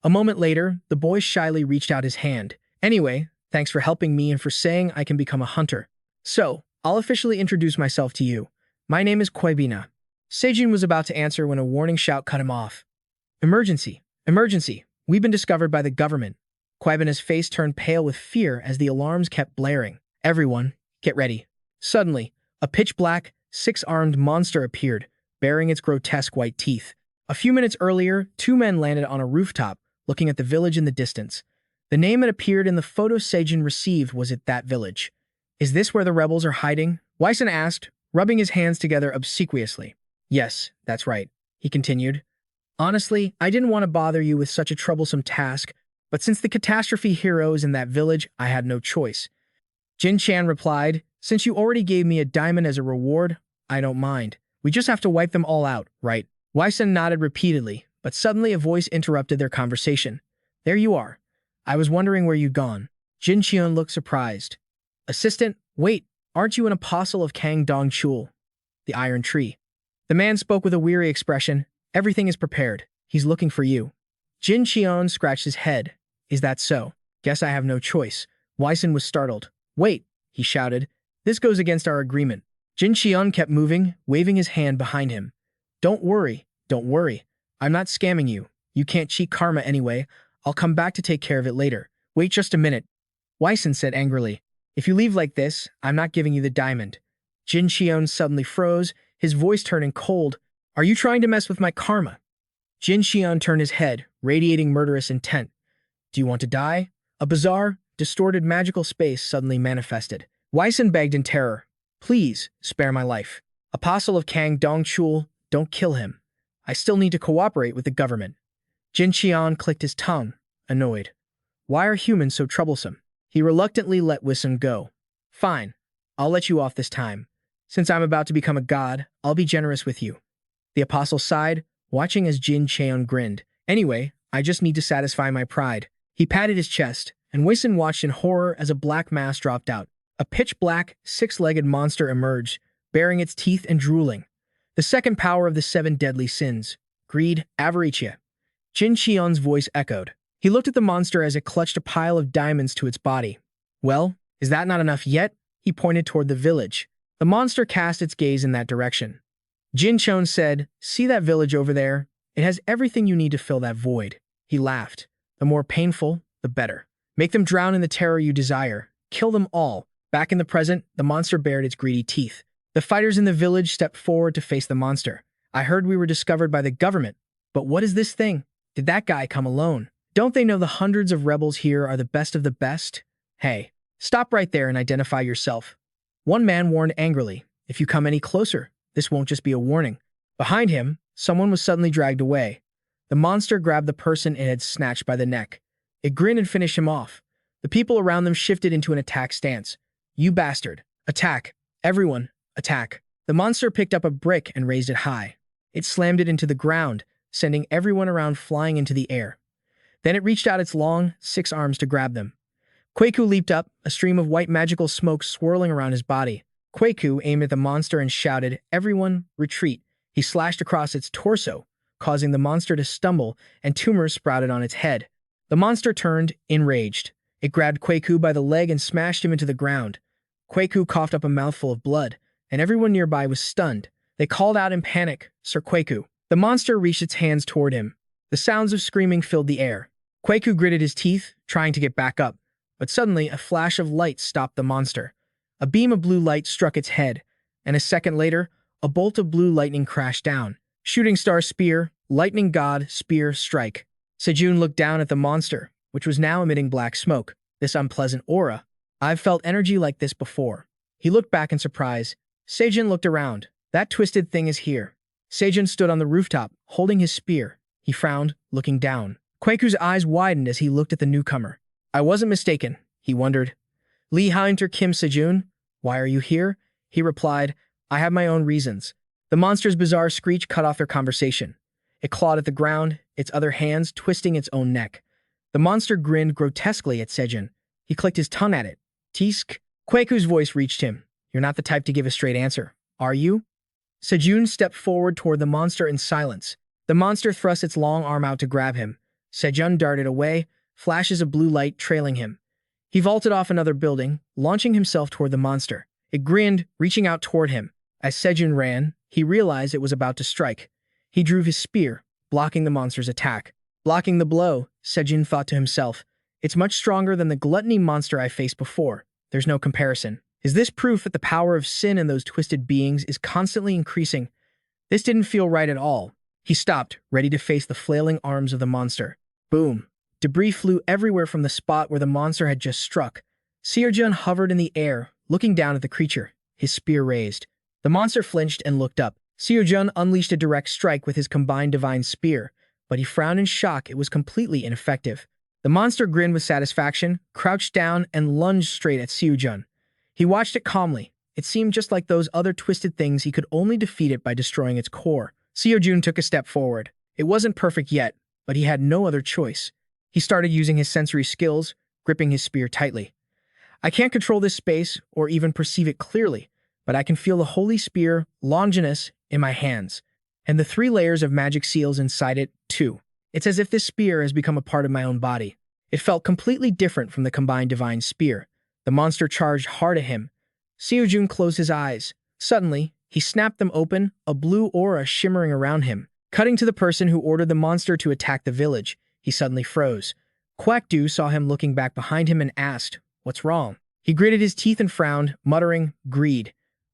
A moment later, the boy shyly reached out his hand. "Anyway, thanks for helping me and for saying I can become a hunter. So, I'll officially introduce myself to you. My name is Waikina." Seojun was about to answer when a warning shout cut him off. "Emergency! Emergency! We've been discovered by the government." Waikina's face turned pale with fear as the alarms kept blaring. "Everyone, get ready." Suddenly, a pitch-black, six-armed monster appeared, baring its grotesque white teeth. A few minutes earlier, two men landed on a rooftop, looking at the village in the distance. The name that appeared in the photo Seojun received was at that village. "Is this where the rebels are hiding?" Waikina asked, rubbing his hands together obsequiously. "Yes, that's right," he continued. "Honestly, I didn't want to bother you with such a troublesome task, but since the catastrophe hero is in that village, I had no choice." Jin Chan replied, "Since you already gave me a diamond as a reward, I don't mind. We just have to wipe them all out, right?" Waikina nodded repeatedly, but suddenly a voice interrupted their conversation. "There you are. I was wondering where you'd gone." Jin Cheon looked surprised. "Assistant, wait, aren't you an apostle of Kang Dong Chul, the Iron Tree?" The man spoke with a weary expression. "Everything is prepared. He's looking for you." Jin Cheon scratched his head. "Is that so? Guess I have no choice." Waikina was startled. "Wait," he shouted. "This goes against our agreement." Jin Cheon kept moving, waving his hand behind him. Don't worry. I'm not scamming you. You can't cheat karma anyway. I'll come back to take care of it later. Wait just a minute." Waikina said angrily. "If you leave like this, I'm not giving you the diamond." Jin Cheon suddenly froze, his voice turning cold. "Are you trying to mess with my karma?" Jin Cheon turned his head, radiating murderous intent. "Do you want to die?" A bizarre, distorted magical space suddenly manifested. Waikina begged in terror, "Please, spare my life. Apostle of Kang Dong Chul, don't kill him. I still need to cooperate with the government." Jin Cheon clicked his tongue, annoyed. Why are humans so troublesome? He reluctantly let Waikina go. "Fine, I'll let you off this time. Since I'm about to become a god, I'll be generous with you." The apostle sighed, watching as Jin Cheon grinned. "Anyway, I just need to satisfy my pride." He patted his chest, and Waikina watched in horror as a black mass dropped out. A pitch-black, six-legged monster emerged, baring its teeth and drooling. The second power of the seven deadly sins. Greed, avaricia. Jin Cheon's voice echoed. He looked at the monster as it clutched a pile of diamonds to its body. "Well, is that not enough yet?" He pointed toward the village. The monster cast its gaze in that direction. Jin Cheon said, "See that village over there? It has everything you need to fill that void." He laughed. "The more painful, the better. Make them drown in the terror you desire. Kill them all." Back in the present, the monster bared its greedy teeth. The fighters in the village stepped forward to face the monster. "I heard we were discovered by the government. But what is this thing? Did that guy come alone? Don't they know the hundreds of rebels here are the best of the best? Hey, stop right there and identify yourself." One man warned angrily, "If you come any closer, this won't just be a warning." Behind him, someone was suddenly dragged away. The monster grabbed the person it had snatched by the neck. It grinned and finished him off. The people around them shifted into an attack stance. You bastard. Attack. Everyone, attack. The monster picked up a brick and raised it high. It slammed it into the ground, sending everyone around flying into the air. Then it reached out its long, 6 arms to grab them. Kwaku leaped up, a stream of white magical smoke swirling around his body. Kwaku aimed at the monster and shouted, "Everyone, retreat." He slashed across its torso, causing the monster to stumble, and tumors sprouted on its head. The monster turned, enraged. It grabbed Kwaku by the leg and smashed him into the ground. Kwaku coughed up a mouthful of blood, and everyone nearby was stunned. They called out in panic, "Sir Kwaku." The monster reached its hands toward him. The sounds of screaming filled the air. Kwaku gritted his teeth, trying to get back up, but suddenly a flash of light stopped the monster. A beam of blue light struck its head, and a second later, a bolt of blue lightning crashed down. Shooting star spear, lightning god, spear, strike. Seojun looked down at the monster, which was now emitting black smoke. This unpleasant aura. I've felt energy like this before. He looked back in surprise. Seojun looked around. That twisted thing is here. Seojun stood on the rooftop, holding his spear. He frowned, looking down. Kwaku's eyes widened as he looked at the newcomer. I wasn't mistaken, he wondered. Lee Hunter Kim Seojun, why are you here? He replied, I have my own reasons. The monster's bizarre screech cut off their conversation. It clawed at the ground, its other hands twisting its own neck. The monster grinned grotesquely at Seojun. He clicked his tongue at it. Tisk. Kwaku's voice reached him. You're not the type to give a straight answer, are you? Seojun stepped forward toward the monster in silence. The monster thrust its long arm out to grab him. Seojun darted away, flashes of blue light trailing him. He vaulted off another building, launching himself toward the monster. It grinned, reaching out toward him. As Seojun ran, he realized it was about to strike. He drew his spear, blocking the monster's attack. Blocking the blow, Seojun thought to himself. It's much stronger than the gluttony monster I faced before. There's no comparison. Is this proof that the power of sin in those twisted beings is constantly increasing? This didn't feel right at all. He stopped, ready to face the flailing arms of the monster. Boom. Debris flew everywhere from the spot where the monster had just struck. Seojun hovered in the air, looking down at the creature, his spear raised. The monster flinched and looked up. Seojun unleashed a direct strike with his combined divine spear, but he frowned in shock. It was completely ineffective. The monster grinned with satisfaction, crouched down, and lunged straight at Seojun. He watched it calmly. It seemed just like those other twisted things. He could only defeat it by destroying its core. Seojun took a step forward. It wasn't perfect yet, but he had no other choice. He started using his sensory skills, gripping his spear tightly. I can't control this space or even perceive it clearly, but I can feel the holy spear, Longinus, in my hands, and the 3 layers of magic seals inside it, too. It's as if this spear has become a part of my own body. It felt completely different from the combined divine spear. The monster charged hard at him. Seojun closed his eyes. Suddenly, he snapped them open, a blue aura shimmering around him. Cutting to the person who ordered the monster to attack the village, he suddenly froze. Kwakdu saw him looking back behind him and asked, What's wrong? He gritted his teeth and frowned, muttering, Greed.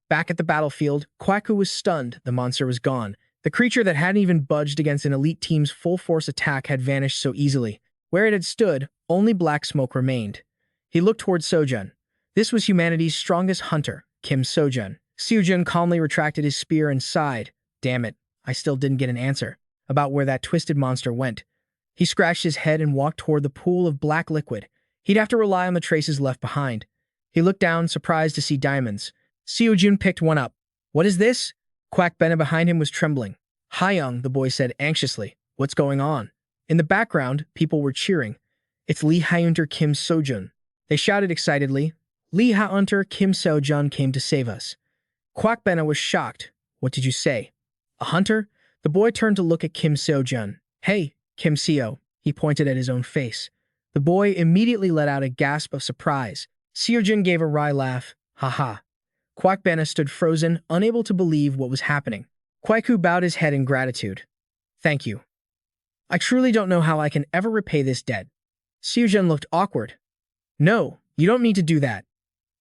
Back at the battlefield, Kwaku was stunned. The monster was gone. The creature that hadn't even budged against an elite team's full-force attack had vanished so easily. Where it had stood, only black smoke remained. He looked toward Seojun. This was humanity's strongest hunter, Kim Seojun. Seojun calmly retracted his spear and sighed. Damn it, I still didn't get an answer about where that twisted monster went. He scratched his head and walked toward the pool of black liquid. He'd have to rely on the traces left behind. He looked down, surprised to see diamonds. Seojun picked one up. What is this? Quack Bena behind him was trembling. Hyung, the boy said anxiously. What's going on? In the background, people were cheering. It's Lee Hunter Kim Seojun. They shouted excitedly. Lee Hunter Kim Seojun came to save us. Quack Bena was shocked. What did you say? A hunter? The boy turned to look at Kim Seojun. Hey, Kim Seo. He pointed at his own face. The boy immediately let out a gasp of surprise. Seojun gave a wry laugh. Ha ha. Quack Bena stood frozen, unable to believe what was happening. Kwaku bowed his head in gratitude. Thank you. I truly don't know how I can ever repay this debt. Seojun looked awkward. No, you don't need to do that.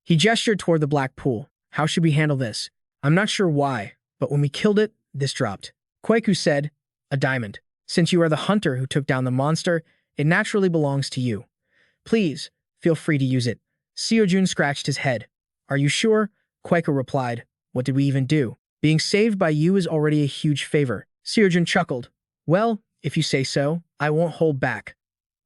He gestured toward the black pool. How should we handle this? I'm not sure why, but when we killed it, this dropped. Kwaku said, A diamond. Since you are the hunter who took down the monster, it naturally belongs to you. Please, feel free to use it. Seojun scratched his head. Are you sure? Kwaku replied. What did we even do? Being saved by you is already a huge favor. Seojun chuckled. Well, if you say so, I won't hold back.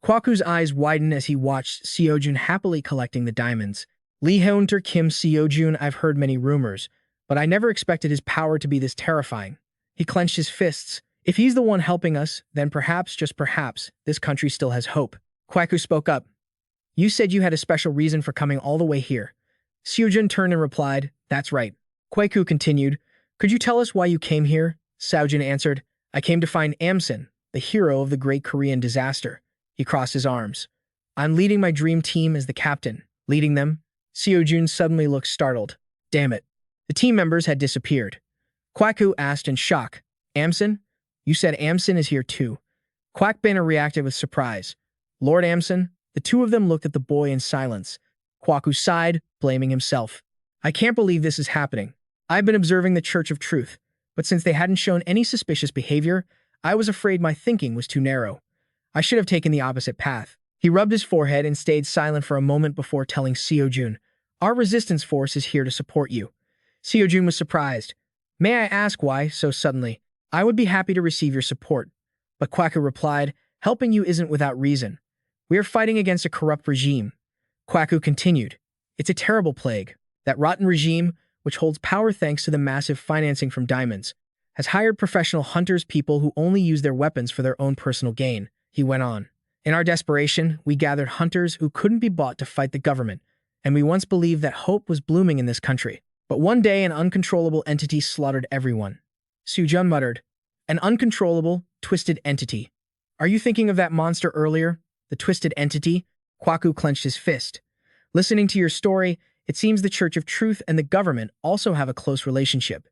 Kwaku's eyes widened as he watched Seojun happily collecting the diamonds. Lee Haeunter Kim Seojun, I've heard many rumors, but I never expected his power to be this terrifying. He clenched his fists. If he's the one helping us, then perhaps, just perhaps, this country still has hope. Kwaku spoke up. You said you had a special reason for coming all the way here. Seojun turned and replied, that's right. Kwaku continued, could you tell us why you came here? Seojun answered, I came to find Amson, the hero of the Great Korean disaster. He crossed his arms. I'm leading my dream team as the captain. Leading them? Seojun suddenly looked startled. Damn it. The team members had disappeared. Kwaku asked in shock, Amson? You said Amson is here too. Kwakbana reacted with surprise. Lord Amson? The two of them looked at the boy in silence. Kwaku sighed, blaming himself. I can't believe this is happening. I've been observing the Church of Truth, but since they hadn't shown any suspicious behavior, I was afraid my thinking was too narrow. I should have taken the opposite path. He rubbed his forehead and stayed silent for a moment before telling Seojun, our resistance force is here to support you. Seojun was surprised. May I ask why so suddenly? I would be happy to receive your support. But Kwaku replied, helping you isn't without reason. We are fighting against a corrupt regime. Kwaku continued, it's a terrible plague. That rotten regime, which holds power thanks to the massive financing from diamonds, has hired professional hunters, people who only use their weapons for their own personal gain. He went on. In our desperation, we gathered hunters who couldn't be bought to fight the government, and we once believed that hope was blooming in this country. But one day an uncontrollable entity slaughtered everyone. Seojun muttered, an uncontrollable, twisted entity. Are you thinking of that monster earlier? The twisted entity? Kwaku clenched his fist. Listening to your story, it seems the Church of Truth and the government also have a close relationship.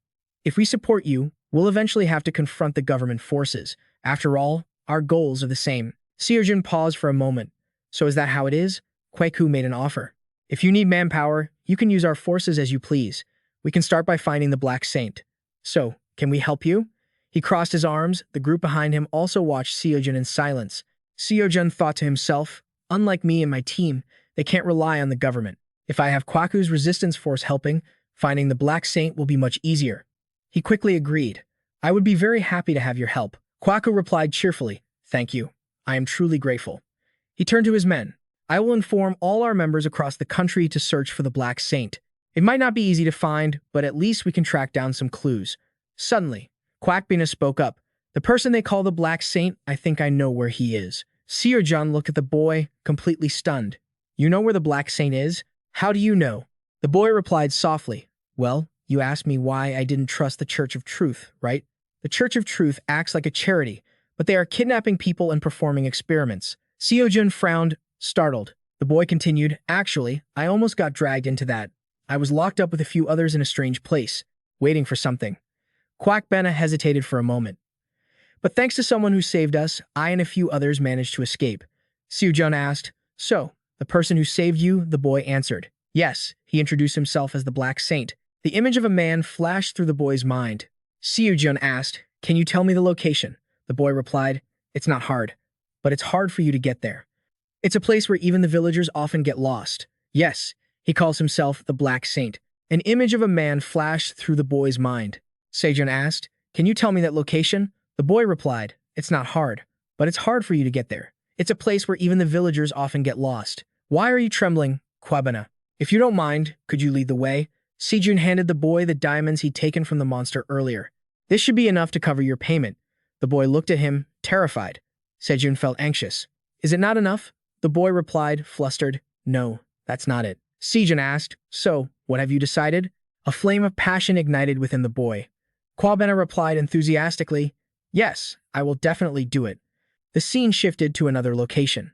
If we support you, we'll eventually have to confront the government forces. After all, our goals are the same. Seojun paused for a moment. So is that how it is? Kwaku made an offer. If you need manpower, you can use our forces as you please. We can start by finding the Black Saint. So, can we help you? He crossed his arms. The group behind him also watched Seojun in silence. Seojun thought to himself, unlike me and my team, they can't rely on the government. If I have Kwaku's resistance force helping, finding the Black Saint will be much easier. He quickly agreed. I would be very happy to have your help. Kwaku replied cheerfully, thank you. I am truly grateful. He turned to his men. I will inform all our members across the country to search for the Black Saint. It might not be easy to find, but at least we can track down some clues. Suddenly, Kwakbina spoke up. The person they call the Black Saint, I think I know where he is. Seojun looked at the boy, completely stunned. You know where the Black Saint is? How do you know? The boy replied softly. Well, you asked me why I didn't trust the Church of Truth, right? The Church of Truth acts like a charity, but they are kidnapping people and performing experiments. Seojun frowned, startled. The boy continued, actually, I almost got dragged into that. I was locked up with a few others in a strange place, waiting for something. Kwakbena hesitated for a moment. But thanks to someone who saved us, I and a few others managed to escape. Seojun asked, so, the person who saved you? The boy answered. Yes, he introduced himself as the Black Saint. The image of a man flashed through the boy's mind. Seojun asked, can you tell me the location? The boy replied, it's not hard, but it's hard for you to get there. It's a place where even the villagers often get lost. Yes, he calls himself the Black Saint. An image of a man flashed through the boy's mind. Seojun asked, can you tell me that location? The boy replied, it's not hard, but it's hard for you to get there. It's a place where even the villagers often get lost. Why are you trembling, Kwabena? If you don't mind, could you lead the way? Seojun handed the boy the diamonds he'd taken from the monster earlier. This should be enough to cover your payment. The boy looked at him, terrified. Seojun felt anxious. Is it not enough? The boy replied, flustered, no, that's not it. Seojun asked, so, what have you decided? A flame of passion ignited within the boy. Kwabena replied enthusiastically, yes, I will definitely do it. The scene shifted to another location.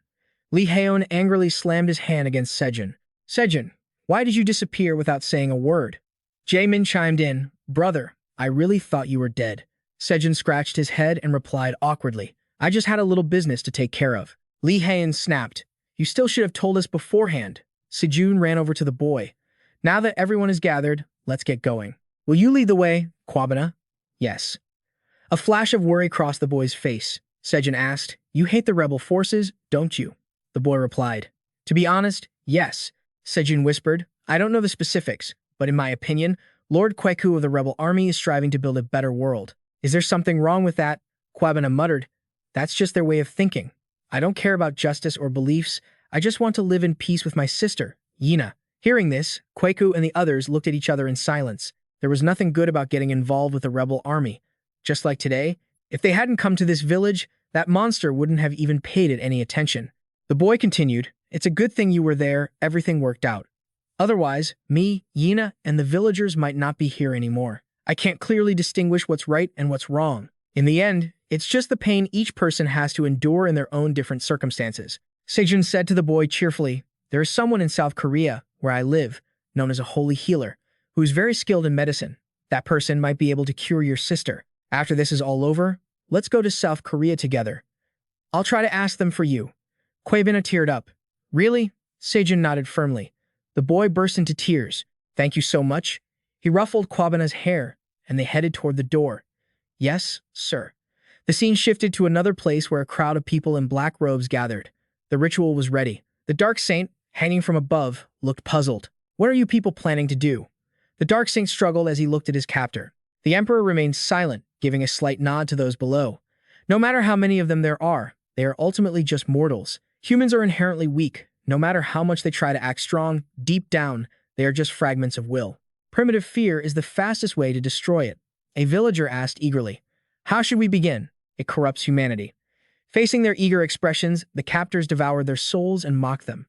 Lee Haeun angrily slammed his hand against Seojun. Seojun, why did you disappear without saying a word? Jaemin chimed in, brother, I really thought you were dead. Seojun scratched his head and replied awkwardly, I just had a little business to take care of. Lee Haeun snapped, you still should have told us beforehand. Seojun ran over to the boy. Now that everyone is gathered, let's get going. Will you lead the way, Kwabena? Yes. A flash of worry crossed the boy's face. Seojun asked, you hate the rebel forces, don't you? The boy replied, to be honest, yes. Seojun whispered, I don't know the specifics, but in my opinion, Lord Kwaku of the rebel army is striving to build a better world. Is there something wrong with that? Kwabena muttered. That's just their way of thinking. I don't care about justice or beliefs. I just want to live in peace with my sister, Yina. Hearing this, Kweku and the others looked at each other in silence. There was nothing good about getting involved with the rebel army. Just like today, if they hadn't come to this village, that monster wouldn't have even paid it any attention. The boy continued, It's a good thing you were there, everything worked out. Otherwise, me, Yina, and the villagers might not be here anymore. I can't clearly distinguish what's right and what's wrong. In the end, it's just the pain each person has to endure in their own different circumstances. Seojun said to the boy cheerfully, There is someone in South Korea, where I live, known as a holy healer, who is very skilled in medicine. That person might be able to cure your sister. After this is all over, let's go to South Korea together. I'll try to ask them for you. Kwabena teared up. Really? Seojun nodded firmly. The boy burst into tears. Thank you so much. He ruffled Kwabena's hair, and they headed toward the door. Yes, sir. The scene shifted to another place where a crowd of people in black robes gathered. The ritual was ready. The dark saint, hanging from above, looked puzzled. What are you people planning to do? The dark saint struggled as he looked at his captor. The emperor remained silent, giving a slight nod to those below. No matter how many of them there are, they are ultimately just mortals. Humans are inherently weak. No matter how much they try to act strong, deep down, they are just fragments of will. Primitive fear is the fastest way to destroy it. A villager asked eagerly, How should we begin? It corrupts humanity. Facing their eager expressions, the captors devoured their souls and mocked them.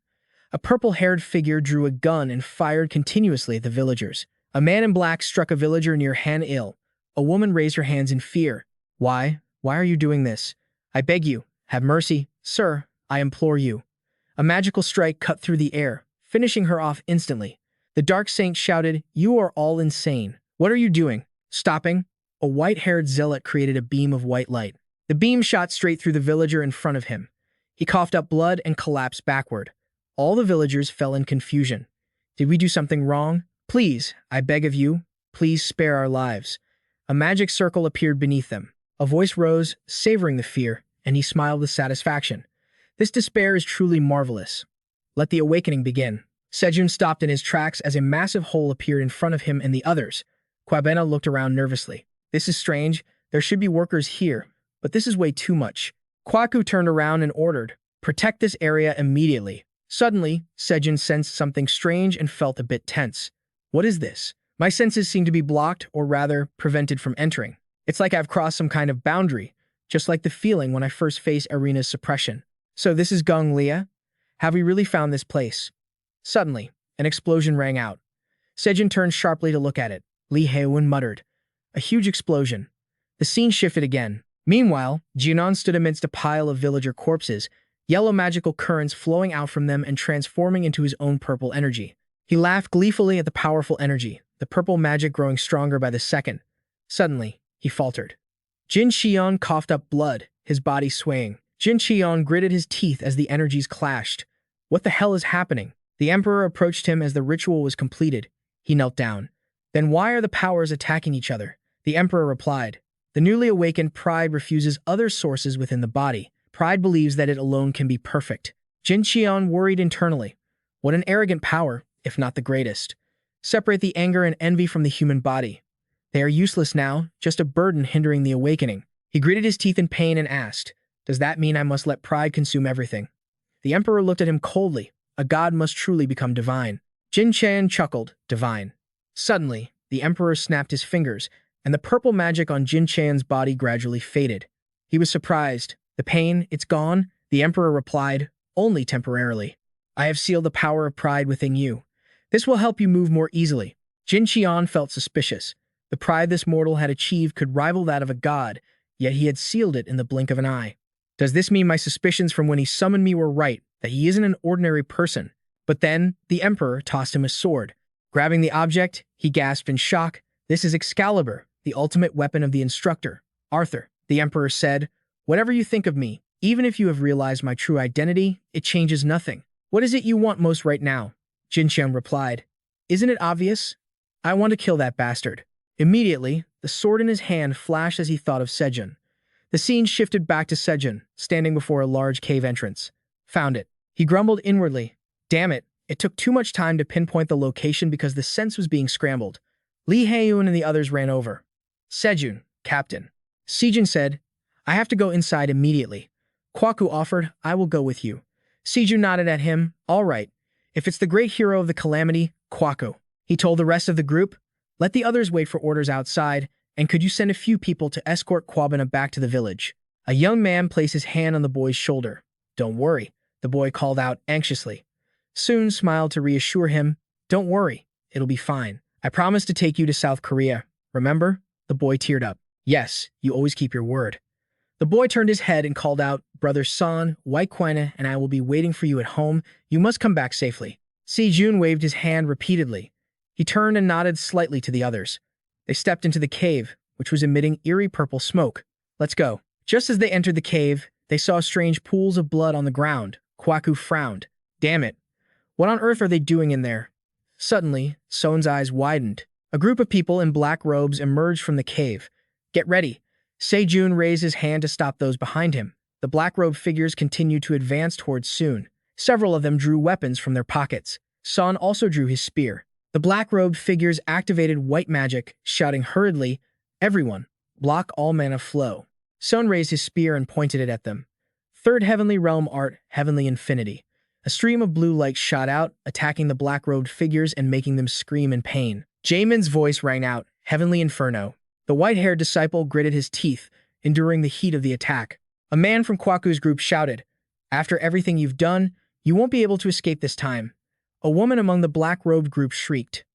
A purple-haired figure drew a gun and fired continuously at the villagers. A man in black struck a villager near Han-il. A woman raised her hands in fear. Why? Why are you doing this? I beg you, have mercy, sir, I implore you. A magical strike cut through the air, finishing her off instantly. The dark saint shouted, You are all insane. What are you doing? Stopping? A white-haired zealot created a beam of white light. The beam shot straight through the villager in front of him. He coughed up blood and collapsed backward. All the villagers fell in confusion. Did we do something wrong? Please, I beg of you, please spare our lives. A magic circle appeared beneath them. A voice rose, savoring the fear, and he smiled with satisfaction. This despair is truly marvelous. Let the awakening begin. Seojun stopped in his tracks as a massive hole appeared in front of him and the others. Kwabena looked around nervously. This is strange. There should be workers here, but this is way too much. Kwaku turned around and ordered, Protect this area immediately. Suddenly, Seojun sensed something strange and felt a bit tense. What is this? My senses seem to be blocked, or rather, prevented from entering. It's like I've crossed some kind of boundary, just like the feeling when I first faced Arena's suppression. So this is Gonglia? Have we really found this place? Suddenly, an explosion rang out. Seojun turned sharply to look at it. Lee Haewon muttered. A huge explosion. The scene shifted again. Meanwhile, Jinan stood amidst a pile of villager corpses, yellow magical currents flowing out from them and transforming into his own purple energy. He laughed gleefully at the powerful energy, the purple magic growing stronger by the second. Suddenly, he faltered. Jin Xion coughed up blood, his body swaying. Jin Xion gritted his teeth as the energies clashed. What the hell is happening? The emperor approached him as the ritual was completed. He knelt down. Then why are the powers attacking each other? The emperor replied. The newly awakened pride refuses other sources within the body. Pride believes that it alone can be perfect. Jin Xion worried internally. What an arrogant power, if not the greatest. Separate the anger and envy from the human body. They are useless now, just a burden hindering the awakening. He gritted his teeth in pain and asked, Does that mean I must let pride consume everything? The emperor looked at him coldly. A god must truly become divine. Jin Qian chuckled, divine. Suddenly, the emperor snapped his fingers, and the purple magic on Jin Qian's body gradually faded. He was surprised. The pain, it's gone? The emperor replied, only temporarily. I have sealed the power of pride within you. This will help you move more easily. Jin Qian felt suspicious. The pride this mortal had achieved could rival that of a god, yet he had sealed it in the blink of an eye. Does this mean my suspicions from when he summoned me were right, that he isn't an ordinary person? But then, the emperor tossed him a sword. Grabbing the object, he gasped in shock. This is Excalibur, the ultimate weapon of the instructor. Arthur, the emperor said, whatever you think of me, even if you have realized my true identity, it changes nothing. What is it you want most right now? Jin Qian replied. Isn't it obvious? I want to kill that bastard. Immediately, the sword in his hand flashed as he thought of Seojun. The scene shifted back to Seojun, standing before a large cave entrance. Found it. He grumbled inwardly. Damn it, it took too much time to pinpoint the location because the sense was being scrambled. Lee Haeyun and the others ran over. Seojun, Captain. Seojun said, I have to go inside immediately. Kwaku offered, I will go with you. Seojun nodded at him, all right. If it's the great hero of the calamity, Kwaku. He told the rest of the group, let the others wait for orders outside, and could you send a few people to escort Kwabena back to the village? A young man placed his hand on the boy's shoulder. Don't worry, the boy called out anxiously. Soon smiled to reassure him, don't worry, it'll be fine. I promised to take you to South Korea, remember? The boy teared up. Yes, you always keep your word. The boy turned his head and called out, Brother Son, White Quina and I will be waiting for you at home. You must come back safely. Seojun waved his hand repeatedly. He turned and nodded slightly to the others. They stepped into the cave, which was emitting eerie purple smoke. Let's go. Just as they entered the cave, they saw strange pools of blood on the ground. Kwaku frowned. Damn it. What on earth are they doing in there? Suddenly, Son's eyes widened. A group of people in black robes emerged from the cave. Get ready. Seojun raised his hand to stop those behind him. The black-robed figures continued to advance towards Sun. Several of them drew weapons from their pockets. Son also drew his spear. The black-robed figures activated white magic, shouting hurriedly, Everyone, block all mana flow. Son raised his spear and pointed it at them. Third heavenly realm art, heavenly infinity. A stream of blue light shot out, attacking the black-robed figures and making them scream in pain. Jamin's voice rang out, Heavenly Inferno. The white-haired disciple gritted his teeth, enduring the heat of the attack. A man from Kwaku's group shouted, After everything you've done, you won't be able to escape this time. A woman among the black-robed group shrieked,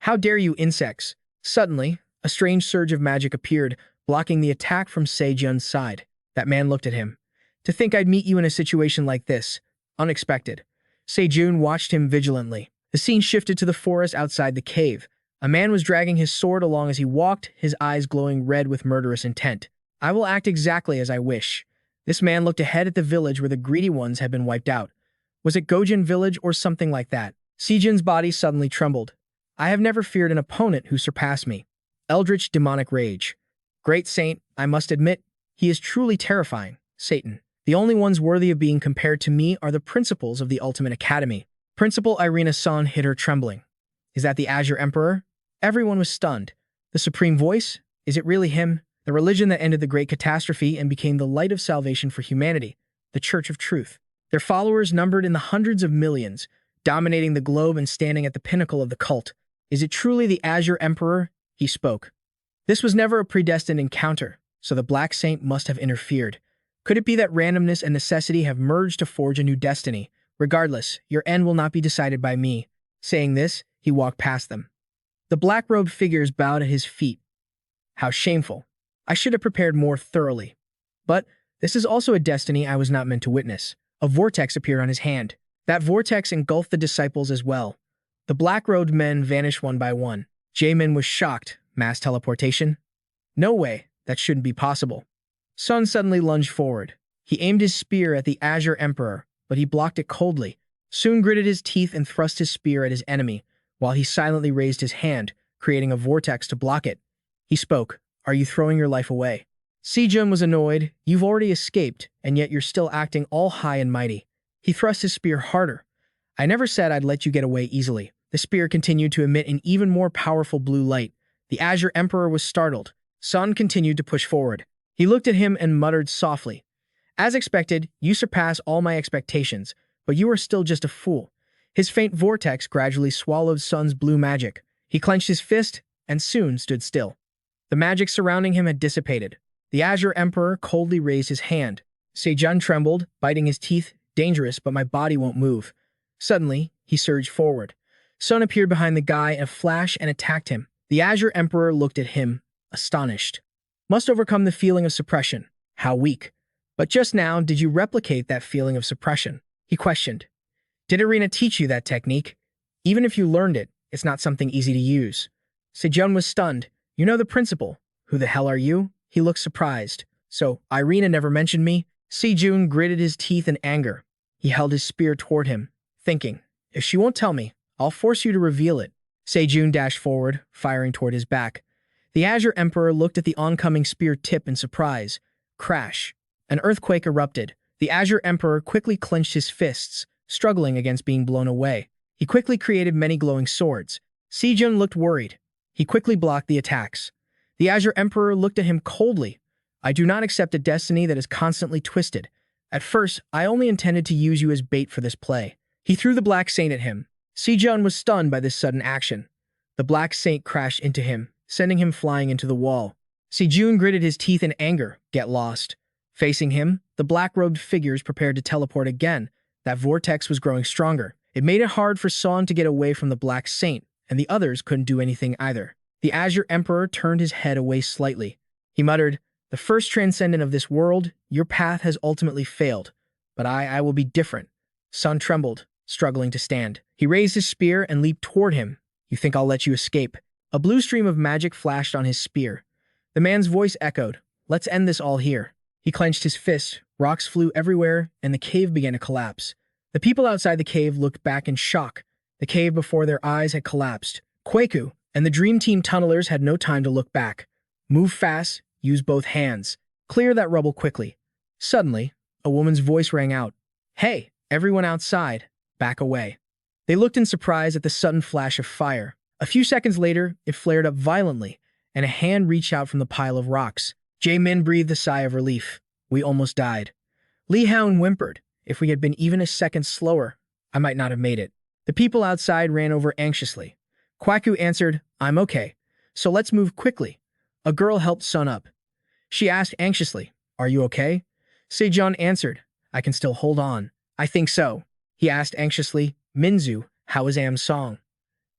How dare you, insects! Suddenly, a strange surge of magic appeared, blocking the attack from Seojun's side. That man looked at him. To think I'd meet you in a situation like this. Unexpected. Seojun watched him vigilantly. The scene shifted to the forest outside the cave. A man was dragging his sword along as he walked, his eyes glowing red with murderous intent. I will act exactly as I wish. This man looked ahead at the village where the greedy ones had been wiped out. Was it Gojin village or something like that? Seojun's body suddenly trembled. I have never feared an opponent who surpassed me. Eldritch demonic rage. Great saint, I must admit, he is truly terrifying. Satan. The only ones worthy of being compared to me are the principals of the Ultimate Academy. Principal Irina-san hid her trembling. Is that the Azure Emperor? Everyone was stunned. The Supreme Voice? Is it really him? The religion that ended the Great Catastrophe and became the light of salvation for humanity. The Church of Truth. Their followers numbered in the hundreds of millions, dominating the globe and standing at the pinnacle of the cult. Is it truly the Azure Emperor? He spoke. This was never a predestined encounter, so the Black Saint must have interfered. Could it be that randomness and necessity have merged to forge a new destiny? Regardless, your end will not be decided by me. Saying this, he walked past them. The black-robed figures bowed at his feet. How shameful. I should have prepared more thoroughly. But this is also a destiny I was not meant to witness. A vortex appeared on his hand. That vortex engulfed the disciples as well. The black-robed men vanished one by one. Jamin was shocked. Mass teleportation? No way. That shouldn't be possible. Sun suddenly lunged forward. He aimed his spear at the Azure Emperor, but he blocked it coldly. Soon gritted his teeth and thrust his spear at his enemy, while he silently raised his hand, creating a vortex to block it. He spoke, Are you throwing your life away? Seojun was annoyed. You've already escaped, and yet you're still acting all high and mighty. He thrust his spear harder. I never said I'd let you get away easily. The spear continued to emit an even more powerful blue light. The Azure Emperor was startled. Sun continued to push forward. He looked at him and muttered softly, As expected, you surpass all my expectations, but you are still just a fool. His faint vortex gradually swallowed Sun's blue magic. He clenched his fist and soon stood still. The magic surrounding him had dissipated. The Azure Emperor coldly raised his hand. Seojun trembled, biting his teeth. Dangerous, but my body won't move. Suddenly, he surged forward. Sun appeared behind the guy in a flash and attacked him. The Azure Emperor looked at him, astonished. Must overcome the feeling of suppression. How weak. But just now, did you replicate that feeling of suppression? He questioned. Did Irina teach you that technique? Even if you learned it, it's not something easy to use. Seojun was stunned. You know the principle. Who the hell are you? He looked surprised. So, Irina never mentioned me? Seojun gritted his teeth in anger. He held his spear toward him, thinking, If she won't tell me, I'll force you to reveal it. Seojun dashed forward, firing toward his back. The Azure Emperor looked at the oncoming spear tip in surprise. Crash. An earthquake erupted. The Azure Emperor quickly clenched his fists, struggling against being blown away. He quickly created many glowing swords. Seojun looked worried. He quickly blocked the attacks. The Azure Emperor looked at him coldly. I do not accept a destiny that is constantly twisted. At first, I only intended to use you as bait for this play. He threw the Black Saint at him. Seojun was stunned by this sudden action. The Black Saint crashed into him, sending him flying into the wall. Seojun gritted his teeth in anger. Get lost. Facing him, the black-robed figures prepared to teleport again. That vortex was growing stronger. It made it hard for Son to get away from the Black Saint, and the others couldn't do anything either. The Azure Emperor turned his head away slightly. He muttered, "The first transcendent of this world, your path has ultimately failed. But I will be different." Son trembled, struggling to stand. He raised his spear and leaped toward him. "You think I'll let you escape?" A blue stream of magic flashed on his spear. The man's voice echoed, "Let's end this all here." He clenched his fist, rocks flew everywhere, and the cave began to collapse. The people outside the cave looked back in shock. The cave before their eyes had collapsed. Kwaku and the Dream Team tunnelers had no time to look back. Move fast, use both hands. Clear that rubble quickly. Suddenly, a woman's voice rang out. "Hey, everyone outside, back away." They looked in surprise at the sudden flash of fire. A few seconds later, it flared up violently, and a hand reached out from the pile of rocks. Jae-min breathed a sigh of relief. "We almost died." Lee Houn whimpered. "If we had been even a second slower, I might not have made it." The people outside ran over anxiously. Kwaku answered, "I'm okay, so let's move quickly." A girl helped Sun up. She asked anxiously, "Are you okay?" Seojun answered, "I can still hold on." "I think so." He asked anxiously, "Minzu, how is Am's song?"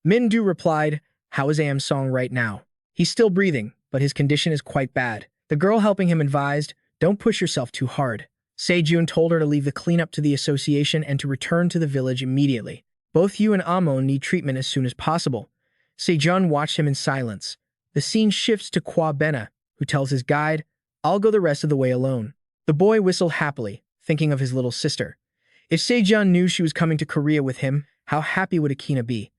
Mindu replied, "How is Am's song right now? He's still breathing, but his condition is quite bad." The girl helping him advised, "Don't push yourself too hard." Seojun told her to leave the cleanup to the association and to return to the village immediately. "Both you and Amon need treatment as soon as possible." Seojun watched him in silence. The scene shifts to Kwa Bena, who tells his guide, "I'll go the rest of the way alone." The boy whistled happily, thinking of his little sister. If Seojun knew she was coming to Korea with him, how happy would Akina be?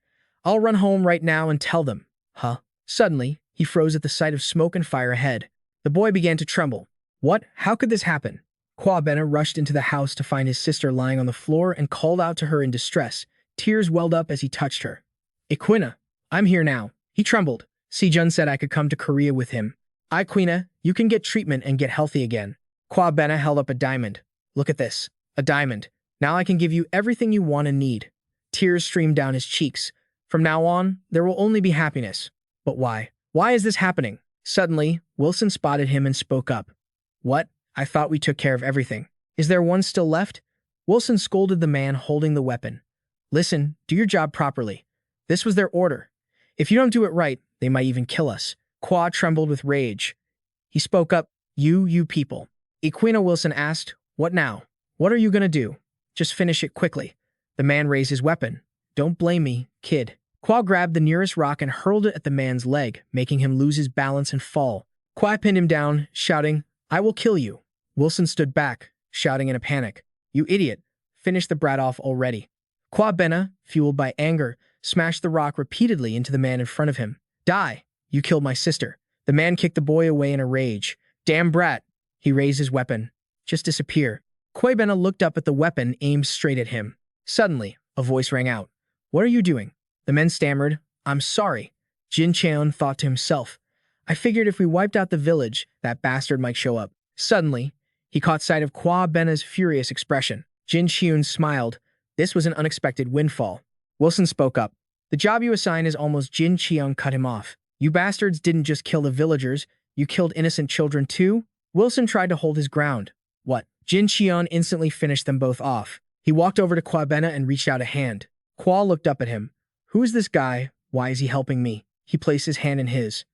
"I'll run home right now and tell them." Huh? Suddenly, he froze at the sight of smoke and fire ahead. The boy began to tremble. What? How could this happen? Kwa Bena rushed into the house to find his sister lying on the floor and called out to her in distress. Tears welled up as he touched her. "Equina, I'm here now." He trembled. Seojun said I could come to Korea with him. "Equina, you can get treatment and get healthy again." Kwa Bena held up a diamond. "Look at this. A diamond. Now I can give you everything you want and need." Tears streamed down his cheeks. "From now on, there will only be happiness." "But why? Why is this happening?" Suddenly, Wilson spotted him and spoke up. "What? I thought we took care of everything. Is there one still left?" Wilson scolded the man holding the weapon. "Listen, do your job properly. This was their order. If you don't do it right, they might even kill us." Kwa trembled with rage. He spoke up, You people." Equina Wilson asked, "What now? What are you gonna do?" "Just finish it quickly." The man raised his weapon. "Don't blame me, kid." Kwa grabbed the nearest rock and hurled it at the man's leg, making him lose his balance and fall. Kwa pinned him down, shouting, "I will kill you." Wilson stood back, shouting in a panic, "You idiot, finish the brat off already." Kwa Bena, fueled by anger, smashed the rock repeatedly into the man in front of him. "Die! You killed my sister." The man kicked the boy away in a rage. "Damn brat!" He raised his weapon. "Just disappear." Kwa Bena looked up at the weapon aimed straight at him. Suddenly, a voice rang out. "What are you doing?" The men stammered, "I'm sorry." Jin Cheon thought to himself, "I figured if we wiped out the village, that bastard might show up." Suddenly, he caught sight of Kwa Bena's furious expression. Jin Cheon smiled. This was an unexpected windfall. Wilson spoke up. "The job you assigned is almost." Jin Cheon cut him off. "You bastards didn't just kill the villagers, you killed innocent children too?" Wilson tried to hold his ground. "What?" Jin Cheon instantly finished them both off. He walked over to Kwa Bena and reached out a hand. Kwa looked up at him. "Who is this guy? Why is he helping me?" He placed his hand in his.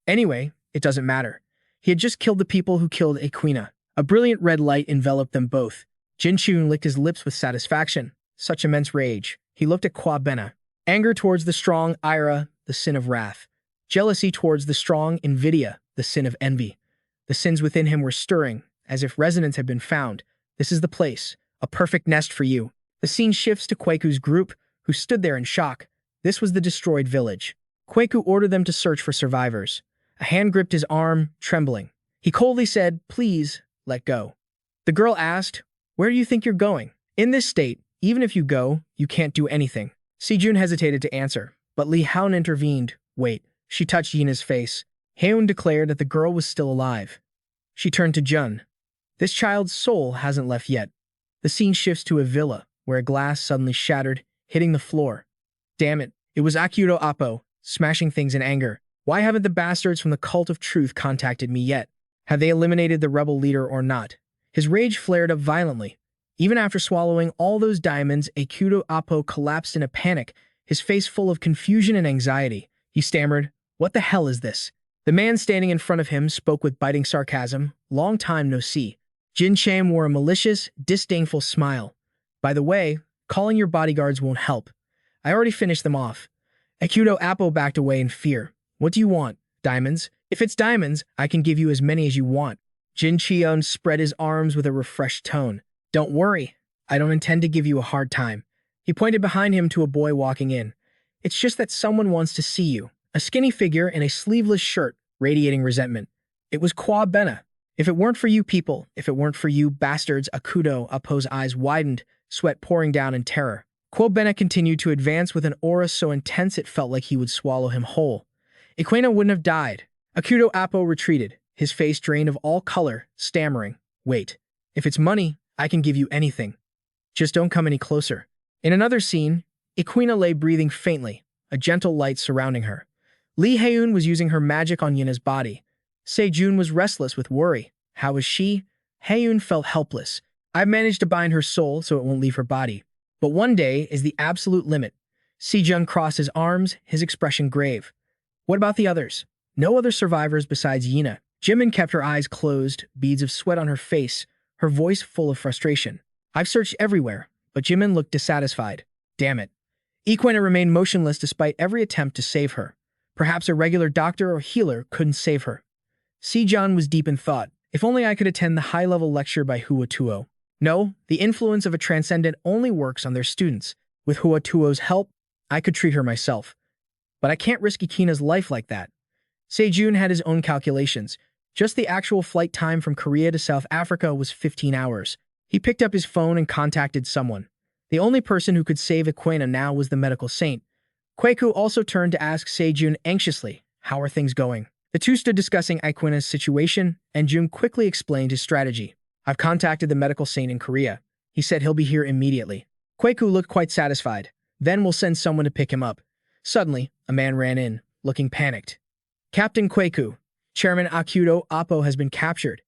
"Anyway, it doesn't matter. He had just killed the people who killed Equina." A brilliant red light enveloped them both. Jin Cheon licked his lips with satisfaction. Such immense rage. He looked at Kwa Bena. Anger towards the strong, ira, the sin of wrath. Jealousy towards the strong, invidia, the sin of envy. The sins within him were stirring, as if resonance had been found. "This is the place. A perfect nest for you." The scene shifts to Kwaku's group, who stood there in shock. This was the destroyed village. Kwaku ordered them to search for survivors. A hand gripped his arm, trembling. He coldly said, "Please, let go." The girl asked, "Where do you think you're going?" "In this state, even if you go, you can't do anything." Seojun hesitated to answer, but Lee Houn intervened. "Wait." She touched Yina's face. Haeun declared that the girl was still alive. She turned to Jun. This child's soul hasn't left yet. The scene shifts to a villa, where a glass suddenly shattered, hitting the floor. Damn it, it was Akudo Appo, smashing things in anger. Why haven't the bastards from the Cult of Truth contacted me yet? Have they eliminated the rebel leader or not? His rage flared up violently. Even after swallowing all those diamonds, Akudo Appo collapsed in a panic, his face full of confusion and anxiety. He stammered, "What the hell is this?" The man standing in front of him spoke with biting sarcasm. "Long time no see." Jin Cham wore a malicious, disdainful smile. "By the way, calling your bodyguards won't help. I already finished them off." Akudo Appo backed away in fear. "What do you want? Diamonds? If it's diamonds, I can give you as many as you want." Jin Cheon spread his arms with a refreshed tone. "Don't worry. I don't intend to give you a hard time." He pointed behind him to a boy walking in. "It's just that someone wants to see you." A skinny figure in a sleeveless shirt, radiating resentment. It was Kwa Bena. "If it weren't for you people, if it weren't for you bastards," Akudo Appo's eyes widened, sweat pouring down in terror. Kwa Bena continued to advance with an aura so intense it felt like he would swallow him whole. Iquena wouldn't have died. Akudo Appo retreated, his face drained of all color, stammering, "Wait. If it's money, I can give you anything. Just don't come any closer." In another scene, Iquena lay breathing faintly, a gentle light surrounding her. Lee Haeun was using her magic on Yina's body. Seojun was restless with worry. How was she? Haeun felt helpless. "I've managed to bind her soul so it won't leave her body. But one day is the absolute limit." Seojun crossed his arms, his expression grave. "What about the others?" "No other survivors besides Yina." Jimin kept her eyes closed, beads of sweat on her face, her voice full of frustration. "I've searched everywhere," but Jimin looked dissatisfied. "Damn it." Iquena remained motionless despite every attempt to save her. Perhaps a regular doctor or healer couldn't save her. Seojun was deep in thought. "If only I could attend the high-level lecture by Hua Tuo." No, the influence of a transcendent only works on their students. With Hua Tuo's help, I could treat her myself. But I can't risk Ikena's life like that. Seojun had his own calculations. Just the actual flight time from Korea to South Africa was 15 hours. He picked up his phone and contacted someone. The only person who could save Iquena now was the medical saint. Kweku also turned to ask Seojun anxiously, "How are things going?" The two stood discussing Iquena's situation, and Jun quickly explained his strategy. "I've contacted the medical saint in Korea. He said he'll be here immediately." Kweku looked quite satisfied. "Then we'll send someone to pick him up." Suddenly, a man ran in, looking panicked. "Captain Kweku, Chairman Akudo Appo has been captured."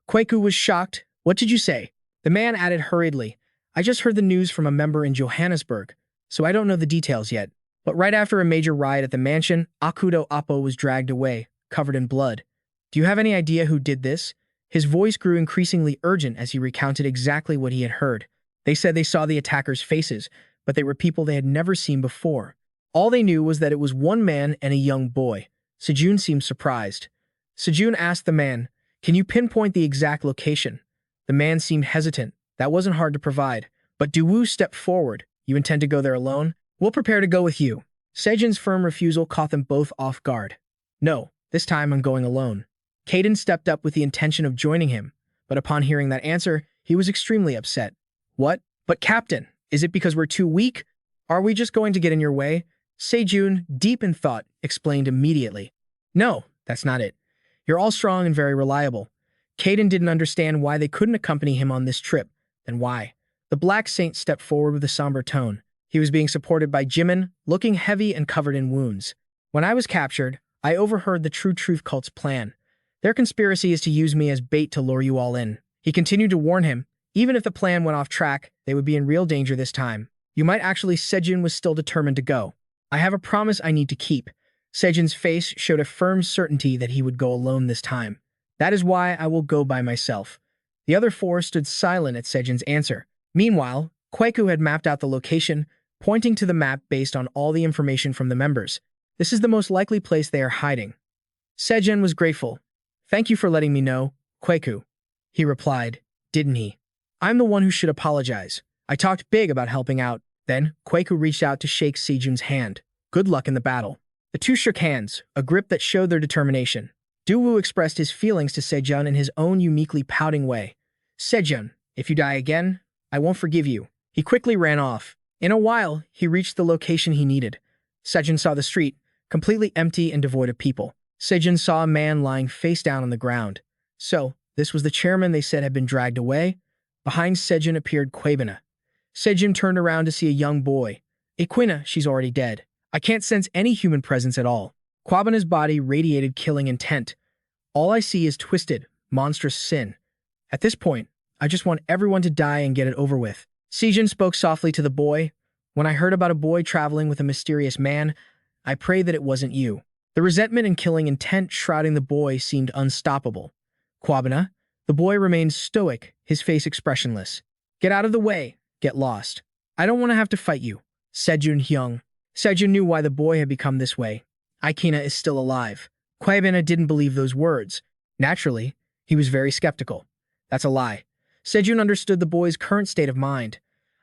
Kweku was shocked. "What did you say?" The man added hurriedly, "I just heard the news from a member in Johannesburg, so I don't know the details yet. But right after a major riot at the mansion, Akudo Appo was dragged away, covered in blood. Do you have any idea who did this?" His voice grew increasingly urgent as he recounted exactly what he had heard. They said they saw the attackers' faces, but they were people they had never seen before. All they knew was that it was one man and a young boy. Seojun seemed surprised. Seojun asked the man, "Can you pinpoint the exact location?" The man seemed hesitant. That wasn't hard to provide. But Duwoo stepped forward. "You intend to go there alone?" "We'll prepare to go with you." Sejun's firm refusal caught them both off guard. "No, this time I'm going alone." Caden stepped up with the intention of joining him, but upon hearing that answer, he was extremely upset. "What? But Captain, is it because we're too weak? Are we just going to get in your way?" Sejun, deep in thought, explained immediately. "No, that's not it. You're all strong and very reliable." Caden didn't understand why they couldn't accompany him on this trip. Then why? The Black Saint stepped forward with a somber tone. He was being supported by Jimin, looking heavy and covered in wounds. "When I was captured, I overheard the True Truth cult's plan. Their conspiracy is to use me as bait to lure you all in." He continued to warn him, even if the plan went off track, they would be in real danger this time. "You might actually." Sejun was still determined to go. "I have a promise I need to keep." Sejun's face showed a firm certainty that he would go alone this time. "That is why I will go by myself." The other four stood silent at Sejun's answer. Meanwhile, Kweku had mapped out the location, pointing to the map based on all the information from the members. "This is the most likely place they are hiding." Sejun was grateful. "Thank you for letting me know, Kweku." He replied, "Didn't he? I'm the one who should apologize. I talked big about helping out." Then, Kweku reached out to shake Sejun's hand. "Good luck in the battle." The two shook hands, a grip that showed their determination. Duwoo expressed his feelings to Sejun in his own uniquely pouting way. "Sejun, if you die again, I won't forgive you." He quickly ran off. In a while, he reached the location he needed. Sejun saw the street, completely empty and devoid of people. Sejun saw a man lying face down on the ground. "So, This was the chairman they said had been dragged away. Behind Seojun appeared Kwabena. Seojun turned around to see a young boy. Equina, she's already dead. I can't sense any human presence at all. Kwabena's body radiated killing intent. All I see is twisted, monstrous sin. At this point, I just want everyone to die and get it over with. Seojun spoke softly to the boy. When I heard about a boy traveling with a mysterious man, I pray that it wasn't you. The resentment and killing intent shrouding the boy seemed unstoppable. Kwabena, the boy remained stoic, his face expressionless. Get out of the way. Get lost. I don't want to have to fight you. Seojun Hyung. Seojun knew why the boy had become this way. Aikina is still alive. Kwabena didn't believe those words. Naturally, he was very skeptical. That's a lie. Seojun understood the boy's current state of mind.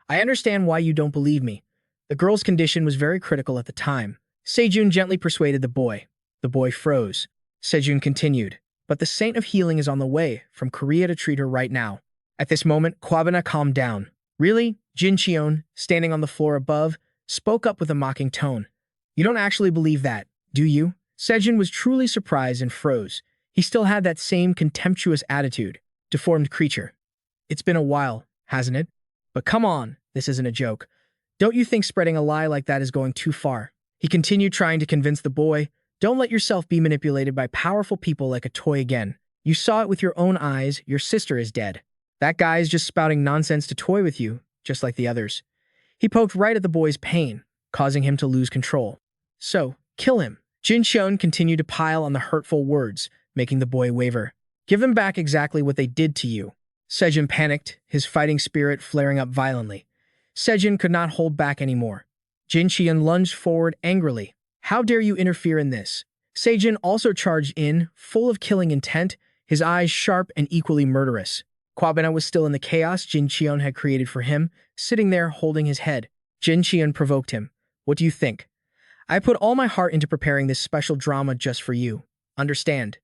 I understand why you don't believe me. The girl's condition was very critical at the time. Seojun gently persuaded the boy. The boy froze. Seojun continued. But the saint of healing is on the way from Korea to treat her right now. At this moment, Kwabena calmed down. Really? Jin Cheon, standing on the floor above, spoke up with a mocking tone. You don't actually believe that, do you? Seojun was truly surprised and froze. He still had that same contemptuous attitude. Deformed creature. It's been a while, hasn't it? But come on, this isn't a joke. Don't you think spreading a lie like that is going too far? He continued trying to convince the boy, don't let yourself be manipulated by powerful people like a toy again. You saw it with your own eyes, your sister is dead. That guy is just spouting nonsense to toy with you, just like the others. He poked right at the boy's pain, causing him to lose control. So, kill him. Jin Cheon continued to pile on the hurtful words, making the boy waver. Give them back exactly what they did to you. Seojun panicked, his fighting spirit flaring up violently. Seojun could not hold back anymore. Jin Cheon lunged forward angrily. How dare you interfere in this? Seojun also charged in, full of killing intent, his eyes sharp and equally murderous. Kwabena was still in the chaos Jin Cheon had created for him, sitting there holding his head. Jin Cheon provoked him. What do you think? I put all my heart into preparing this special drama just for you. Understand?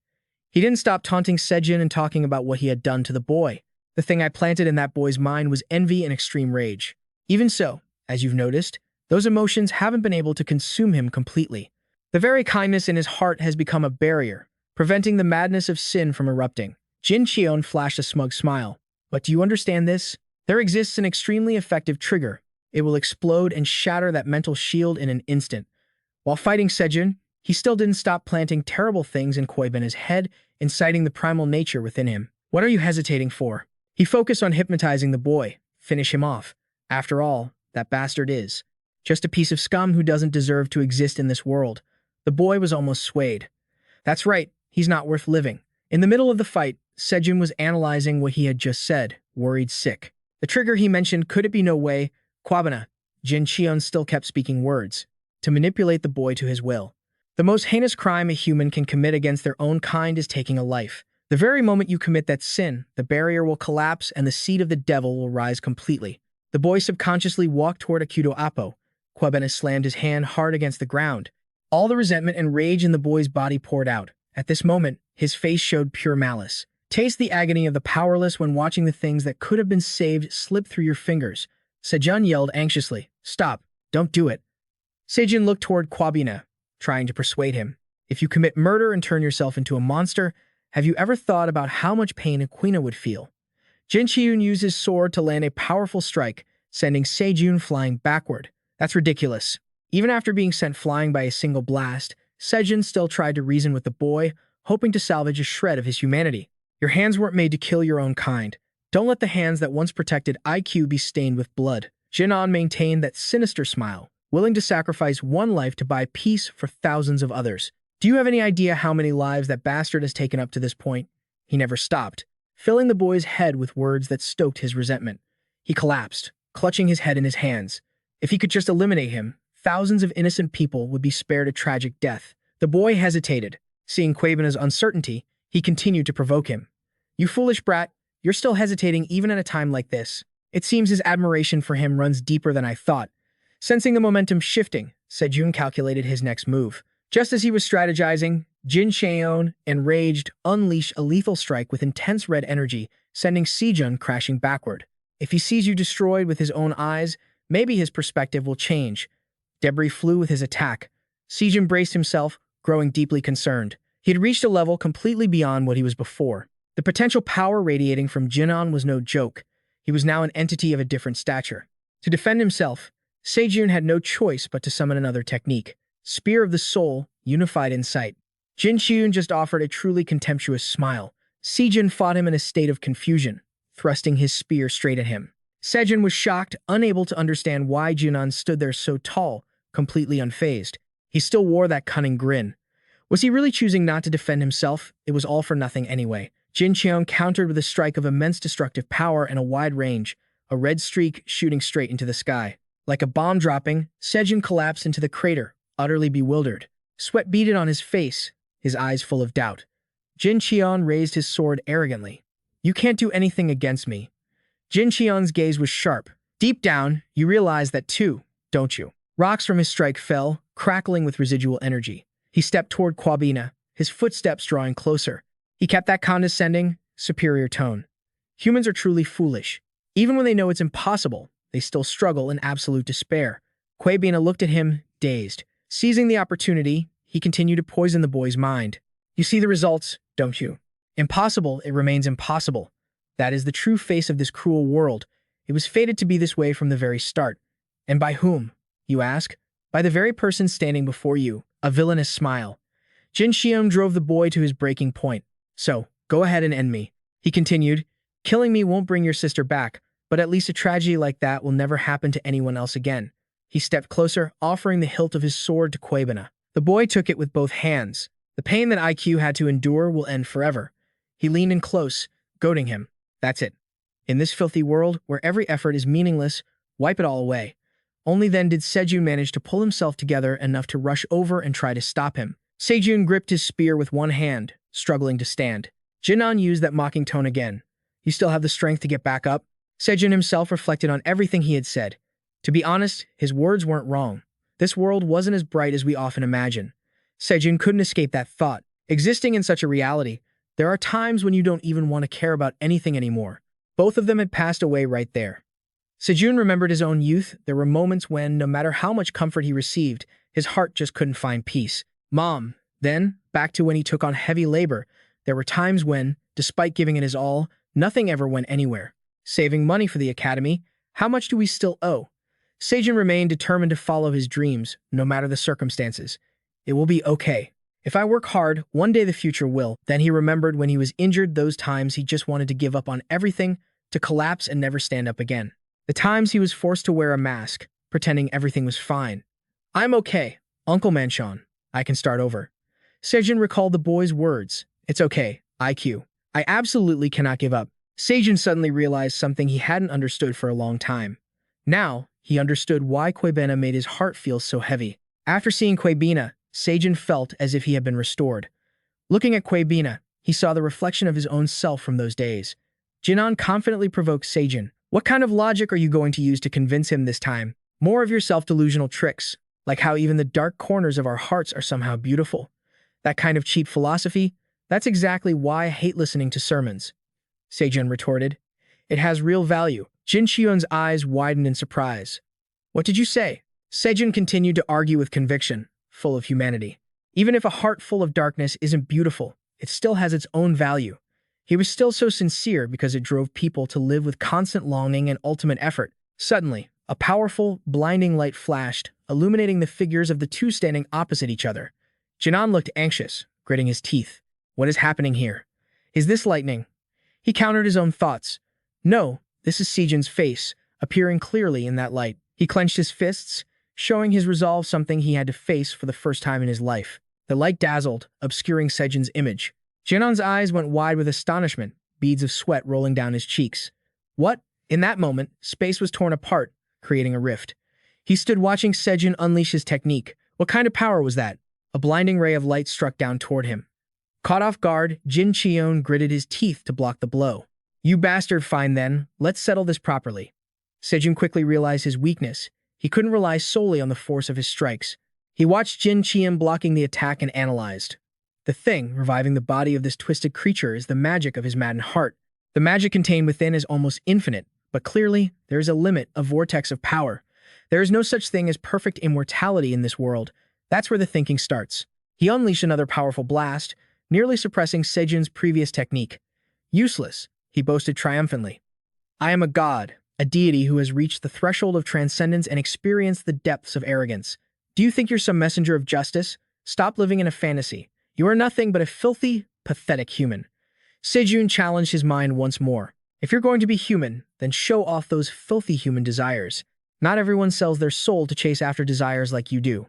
He didn't stop taunting Seojun and talking about what he had done to the boy. The thing I planted in that boy's mind was envy and extreme rage. Even so, as you've noticed, those emotions haven't been able to consume him completely. The very kindness in his heart has become a barrier, preventing the madness of sin from erupting. Jin Cheon flashed a smug smile. But do you understand this? There exists an extremely effective trigger. It will explode and shatter that mental shield in an instant. While fighting Seojun, he still didn't stop planting terrible things in Kwaiben's head, inciting the primal nature within him. What are you hesitating for? He focused on hypnotizing the boy. Finish him off. After all, that bastard is just a piece of scum who doesn't deserve to exist in this world. The boy was almost swayed. That's right, he's not worth living. In the middle of the fight, Seojun was analyzing what he had just said, worried sick. The trigger he mentioned, could it be no way? Kwabena. Jin Cheon still kept speaking words. To manipulate the boy to his will. The most heinous crime a human can commit against their own kind is taking a life. The very moment you commit that sin, the barrier will collapse and the seed of the devil will rise completely. The boy subconsciously walked toward Akudo Apo. Kwabena slammed his hand hard against the ground. All the resentment and rage in the boy's body poured out. At this moment, his face showed pure malice. Taste the agony of the powerless when watching the things that could have been saved slip through your fingers. Seojun yelled anxiously, Stop, don't do it. Seojun looked toward Kwabena, trying to persuade him. If you commit murder and turn yourself into a monster, have you ever thought about how much pain Equina would feel? Jin Cheon used his sword to land a powerful strike, sending Seojun flying backward. That's ridiculous. Even after being sent flying by a single blast, Seojun still tried to reason with the boy, hoping to salvage a shred of his humanity. Your hands weren't made to kill your own kind. Don't let the hands that once protected IQ be stained with blood. Jinan maintained that sinister smile, willing to sacrifice one life to buy peace for thousands of others. Do you have any idea how many lives that bastard has taken up to this point? He never stopped, filling the boy's head with words that stoked his resentment. He collapsed, clutching his head in his hands. If he could just eliminate him, thousands of innocent people would be spared a tragic death. The boy hesitated. Seeing Kwaibena's uncertainty, he continued to provoke him. You foolish brat, you're still hesitating even at a time like this. It seems his admiration for him runs deeper than I thought. Sensing the momentum shifting, Seojun calculated his next move. Just as he was strategizing, Jin Cheon, enraged, unleashed a lethal strike with intense red energy, sending Seojun crashing backward. If he sees you destroyed with his own eyes, maybe his perspective will change. Debris flew with his attack. Seojun braced himself, growing deeply concerned. He had reached a level completely beyond what he was before. The potential power radiating from Jinan was no joke. He was now an entity of a different stature. To defend himself, Seojun had no choice but to summon another technique. Spear of the Soul, unified in sight. Jin Qiun just offered a truly contemptuous smile. Seojun fought him in a state of confusion, thrusting his spear straight at him. Seojun was shocked, unable to understand why Jinan stood there so tall, completely unfazed. He still wore that cunning grin. Was he really choosing not to defend himself? It was all for nothing anyway. Jin Qiun countered with a strike of immense destructive power and a wide range, a red streak shooting straight into the sky. Like a bomb dropping, Seojun collapsed into the crater, utterly bewildered. Sweat beaded on his face, his eyes full of doubt. Jin Qian raised his sword arrogantly. You can't do anything against me. Jin Qian's gaze was sharp. Deep down, you realize that too, don't you? Rocks from his strike fell, crackling with residual energy. He stepped toward Kwabina, his footsteps drawing closer. He kept that condescending, superior tone. Humans are truly foolish. Even when they know it's impossible, they still struggle in absolute despair. Kwabina looked at him, dazed. Seizing the opportunity, he continued to poison the boy's mind. You see the results, don't you? Impossible, it remains impossible. That is the true face of this cruel world. It was fated to be this way from the very start. And by whom, you ask? By the very person standing before you, a villainous smile. Jin Qian drove the boy to his breaking point. So, go ahead and end me. He continued, killing me won't bring your sister back, but at least a tragedy like that will never happen to anyone else again. He stepped closer, offering the hilt of his sword to Kwabina. The boy took it with both hands. The pain that IQ had to endure will end forever. He leaned in close, goading him. That's it. In this filthy world, where every effort is meaningless, wipe it all away. Only then did Seojun manage to pull himself together enough to rush over and try to stop him. Seojun gripped his spear with one hand, struggling to stand. Jinan used that mocking tone again. You still have the strength to get back up? Seojun himself reflected on everything he had said. To be honest, his words weren't wrong. This world wasn't as bright as we often imagine. Seojun couldn't escape that thought. Existing in such a reality, there are times when you don't even want to care about anything anymore. Both of them had passed away right there. Seojun remembered his own youth. There were moments when, no matter how much comfort he received, his heart just couldn't find peace. Mom. Then, back to when he took on heavy labor, there were times when, despite giving it his all, nothing ever went anywhere. Saving money for the academy, how much do we still owe? Seojun remained determined to follow his dreams, no matter the circumstances. It will be okay. If I work hard, one day the future will. Then he remembered when he was injured, those times he just wanted to give up on everything, to collapse and never stand up again. The times he was forced to wear a mask, pretending everything was fine. I'm okay, Uncle Manchon. I can start over. Seojun recalled the boy's words. It's okay, IQ. I absolutely cannot give up. Seojun suddenly realized something he hadn't understood for a long time. Now, he understood why Kwabina made his heart feel so heavy. After seeing Kwabina, Seojun felt as if he had been restored. Looking at Kwabina, he saw the reflection of his own self from those days. Jinan confidently provoked Seojun. What kind of logic are you going to use to convince him this time? More of your self-delusional tricks, like how even the dark corners of our hearts are somehow beautiful. That kind of cheap philosophy, that's exactly why I hate listening to sermons. Seojun retorted. It has real value. Jin Qian's eyes widened in surprise. What did you say? Seojun continued to argue with conviction, full of humanity. Even if a heart full of darkness isn't beautiful, it still has its own value. He was still so sincere because it drove people to live with constant longing and ultimate effort. Suddenly, a powerful, blinding light flashed, illuminating the figures of the two standing opposite each other. Jinan looked anxious, gritting his teeth. What is happening here? Is this lightning? He countered his own thoughts. No, this is Seojun's face, appearing clearly in that light. He clenched his fists, showing his resolve, something he had to face for the first time in his life. The light dazzled, obscuring Seojun's image. Jinan's eyes went wide with astonishment, beads of sweat rolling down his cheeks. What? In that moment, space was torn apart, creating a rift. He stood watching Seojun unleash his technique. What kind of power was that? A blinding ray of light struck down toward him. Caught off guard, Jin Qian gritted his teeth to block the blow. You bastard, fine then, let's settle this properly. Seojun quickly realized his weakness. He couldn't rely solely on the force of his strikes. He watched Jin Qian blocking the attack and analyzed. The thing reviving the body of this twisted creature is the magic of his maddened heart. The magic contained within is almost infinite, but clearly, there is a limit, a vortex of power. There is no such thing as perfect immortality in this world. That's where the thinking starts. He unleashed another powerful blast, nearly suppressing Seojun's previous technique. Useless, he boasted triumphantly. I am a god, a deity who has reached the threshold of transcendence and experienced the depths of arrogance. Do you think you're some messenger of justice? Stop living in a fantasy. You are nothing but a filthy, pathetic human. Seojun challenged his mind once more. If you're going to be human, then show off those filthy human desires. Not everyone sells their soul to chase after desires like you do.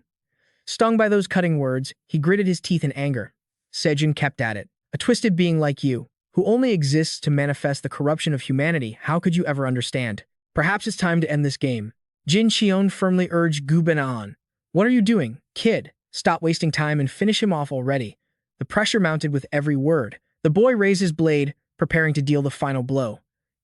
Stung by those cutting words, he gritted his teeth in anger. Seojun kept at it. A twisted being like you, who only exists to manifest the corruption of humanity, how could you ever understand? Perhaps it's time to end this game. Jin Cheon firmly urged Gu Ben on. What are you doing, kid? Stop wasting time and finish him off already. The pressure mounted with every word. The boy raised his blade, preparing to deal the final blow.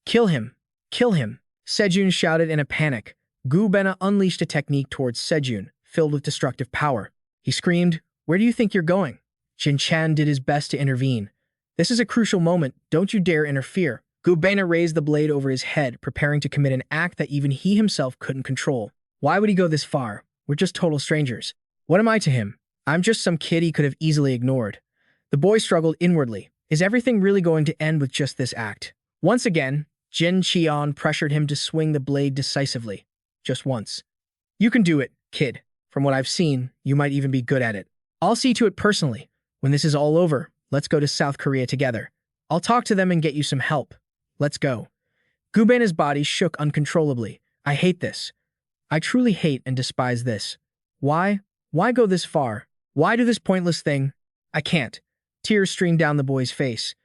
Kill him! Kill him! Seojun shouted in a panic. Gu Ben unleashed a technique towards Seojun, filled with destructive power. He screamed, Where do you think you're going? Jin Chan did his best to intervene. This is a crucial moment, don't you dare interfere. Gu Ben raised the blade over his head, preparing to commit an act that even he himself couldn't control. Why would he go this far? We're just total strangers. What am I to him? I'm just some kid he could have easily ignored. The boy struggled inwardly. Is everything really going to end with just this act? Once again, Jin Cheon pressured him to swing the blade decisively. Just once. You can do it, kid. From what I've seen, you might even be good at it. I'll see to it personally. When this is all over, let's go to South Korea together. I'll talk to them and get you some help. Let's go. Gu Ben's body shook uncontrollably. I hate this. I truly hate and despise this. Why? Why go this far? Why do this pointless thing? I can't. Tears streamed down the boy's face.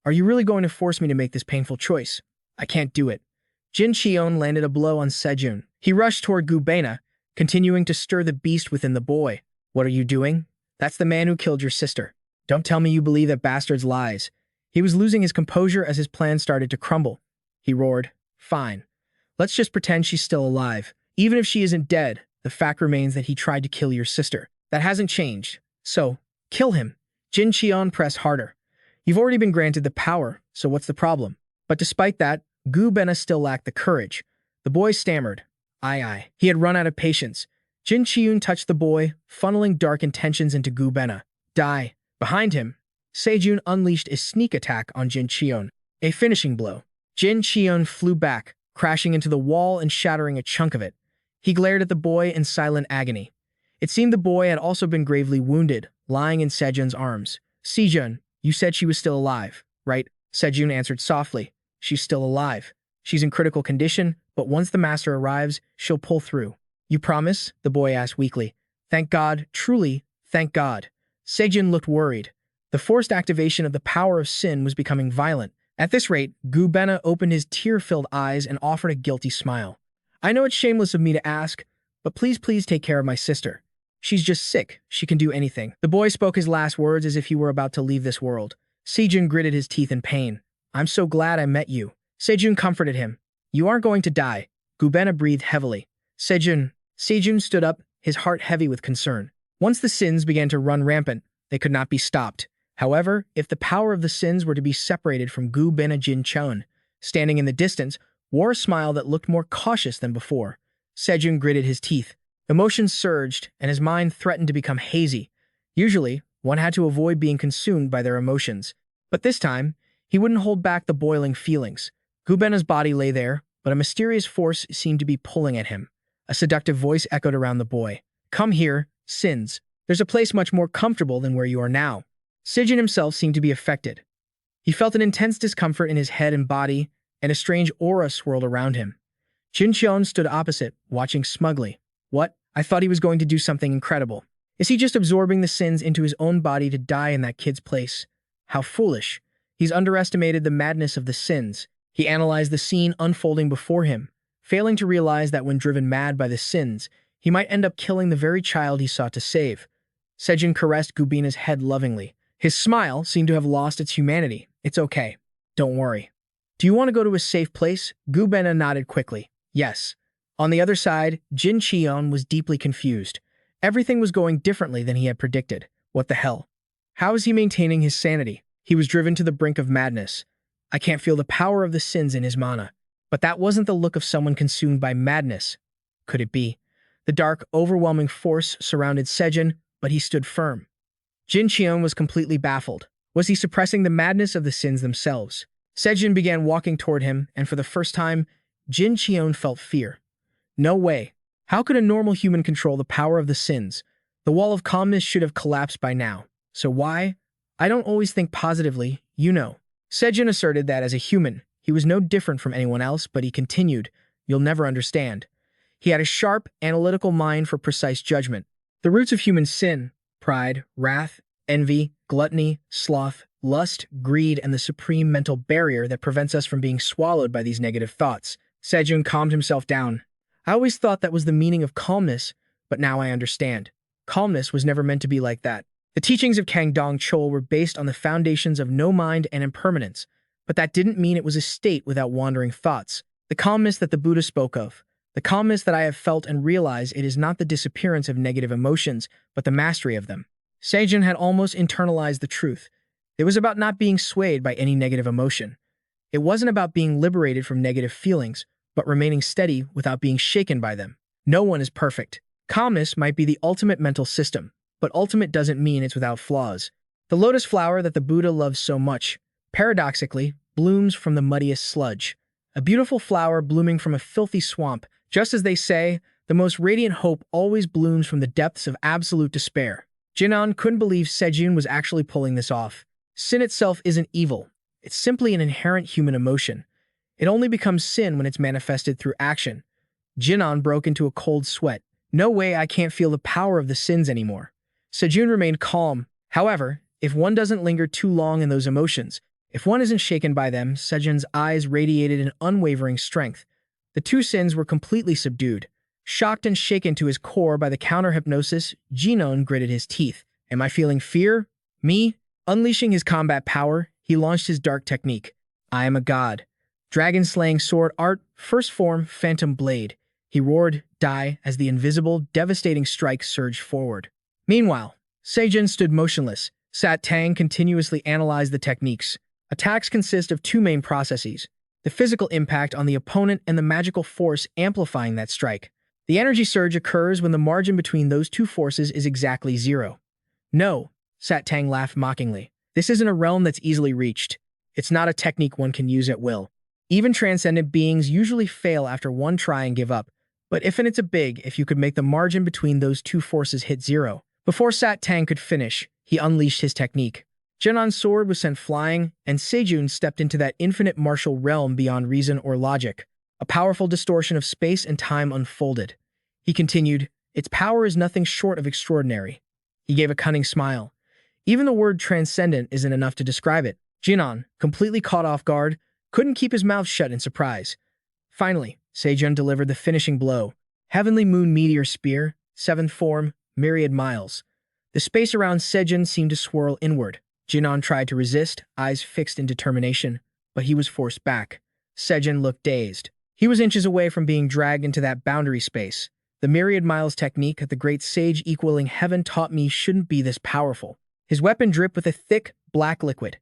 Are you really going to force me to make this painful choice? I can't do it. Jin Cheon landed a blow on Seojun. He rushed toward Gu Ben, continuing to stir the beast within the boy. What are you doing? That's the man who killed your sister. Don't tell me you believe that bastard's lies. He was losing his composure as his plan started to crumble. He roared, Fine. Let's just pretend she's still alive. Even if she isn't dead, the fact remains that he tried to kill your sister. That hasn't changed. So, kill him. Jin Cheon pressed harder. You've already been granted the power, so what's the problem? But despite that, Gu Ben still lacked the courage. The boy stammered. Aye. He had run out of patience. Jin Cheon touched the boy, funneling dark intentions into Gu Ben. Die. Behind him, Seojun unleashed a sneak attack on Jin Cheon. A finishing blow. Jin Cheon flew back, crashing into the wall and shattering a chunk of it. He glared at the boy in silent agony. It seemed the boy had also been gravely wounded, lying in Seojun's arms. Seojun, you said she was still alive, right? Seojun answered softly. She's still alive. She's in critical condition, but once the master arrives, she'll pull through. You promise? The boy asked weakly. Thank God, truly, thank God. Seojun looked worried. The forced activation of the power of sin was becoming violent. At this rate, Gu Ben opened his tear-filled eyes and offered a guilty smile. I know it's shameless of me to ask, but please take care of my sister. She's just sick. She can do anything. The boy spoke his last words as if he were about to leave this world. Seojun gritted his teeth in pain. I'm so glad I met you. Seojun comforted him. You aren't going to die. Gu Ben breathed heavily. Seojun stood up, his heart heavy with concern. Once the sins began to run rampant, they could not be stopped. However, if the power of the sins were to be separated from Gu Ben, Jin Cheon, standing in the distance, wore a smile that looked more cautious than before. Seojun gritted his teeth. Emotions surged, and his mind threatened to become hazy. Usually, one had to avoid being consumed by their emotions. But this time, he wouldn't hold back the boiling feelings. Gu Ben's body lay there, but a mysterious force seemed to be pulling at him. A seductive voice echoed around the boy. Come here, sins. There's a place much more comfortable than where you are now. Seojun himself seemed to be affected. He felt an intense discomfort in his head and body, and a strange aura swirled around him. Jin Cheon stood opposite, watching smugly. What? I thought he was going to do something incredible. Is he just absorbing the sins into his own body to die in that kid's place? How foolish. He's underestimated the madness of the sins. He analyzed the scene unfolding before him, failing to realize that when driven mad by the sins, he might end up killing the very child he sought to save. Seojun caressed Gu Ben's head lovingly. His smile seemed to have lost its humanity. It's okay. Don't worry. Do you want to go to a safe place? Gu Ben nodded quickly. Yes. On the other side, Jin Cheon was deeply confused. Everything was going differently than he had predicted. What the hell? How is he maintaining his sanity? He was driven to the brink of madness. I can't feel the power of the sins in his mana. But that wasn't the look of someone consumed by madness. Could it be? The dark, overwhelming force surrounded Seojun, but he stood firm. Jin Cheon was completely baffled. Was he suppressing the madness of the sins themselves? Seojun began walking toward him, and for the first time, Jin Cheon felt fear. No way. How could a normal human control the power of the sins? The wall of calmness should have collapsed by now. So why? I don't always think positively, you know. Seojun asserted that as a human, he was no different from anyone else, but he continued, "You'll never understand." He had a sharp, analytical mind for precise judgment. The roots of human sin, pride, wrath, envy, gluttony, sloth, lust, greed, and the supreme mental barrier that prevents us from being swallowed by these negative thoughts. Seojun calmed himself down. I always thought that was the meaning of calmness, but now I understand. Calmness was never meant to be like that. The teachings of Kangdong Chol were based on the foundations of no mind and impermanence, but that didn't mean it was a state without wandering thoughts. The calmness that the Buddha spoke of, the calmness that I have felt and realized it is not the disappearance of negative emotions, but the mastery of them. Seojun had almost internalized the truth. It was about not being swayed by any negative emotion. It wasn't about being liberated from negative feelings, but remaining steady without being shaken by them. No one is perfect. Calmness might be the ultimate mental system, but ultimate doesn't mean it's without flaws. The lotus flower that the Buddha loves so much, paradoxically, blooms from the muddiest sludge. A beautiful flower blooming from a filthy swamp. Just as they say, the most radiant hope always blooms from the depths of absolute despair. Jinan couldn't believe Seojun was actually pulling this off. Sin itself isn't evil. It's simply an inherent human emotion. It only becomes sin when it's manifested through action. Jinan broke into a cold sweat. No way, I can't feel the power of the sins anymore. Seojun remained calm. However, if one doesn't linger too long in those emotions, if one isn't shaken by them, Seojun's eyes radiated an unwavering strength. The two sins were completely subdued. Shocked and shaken to his core by the counter-hypnosis, Jinan gritted his teeth. Am I feeling fear? Me? Unleashing his combat power, he launched his dark technique. I am a god. Dragon-slaying sword art, first form, phantom blade. He roared, die, as the invisible, devastating strike surged forward. Meanwhile, Seojun stood motionless. Sat Tang continuously analyzed the techniques. Attacks consist of two main processes: the physical impact on the opponent and the magical force amplifying that strike. The energy surge occurs when the margin between those two forces is exactly zero. No, Sat Tang laughed mockingly. This isn't a realm that's easily reached. It's not a technique one can use at will. Even transcendent beings usually fail after one try and give up. But infinite's a big if you could make the margin between those two forces hit zero. Before Sat Tang could finish, he unleashed his technique. Jinan's sword was sent flying, and Seojun stepped into that infinite martial realm beyond reason or logic. A powerful distortion of space and time unfolded. He continued, its power is nothing short of extraordinary. He gave a cunning smile. Even the word transcendent isn't enough to describe it. Jinan, completely caught off guard, couldn't keep his mouth shut in surprise. Finally, Seojun delivered the finishing blow. Heavenly Moon Meteor Spear, 7th form, myriad miles. The space around Seojun seemed to swirl inward. Jinan tried to resist, eyes fixed in determination, but he was forced back. Seojun looked dazed. He was inches away from being dragged into that boundary space. The myriad miles technique that the great sage equaling heaven taught me shouldn't be this powerful. His weapon dripped with a thick, black liquid.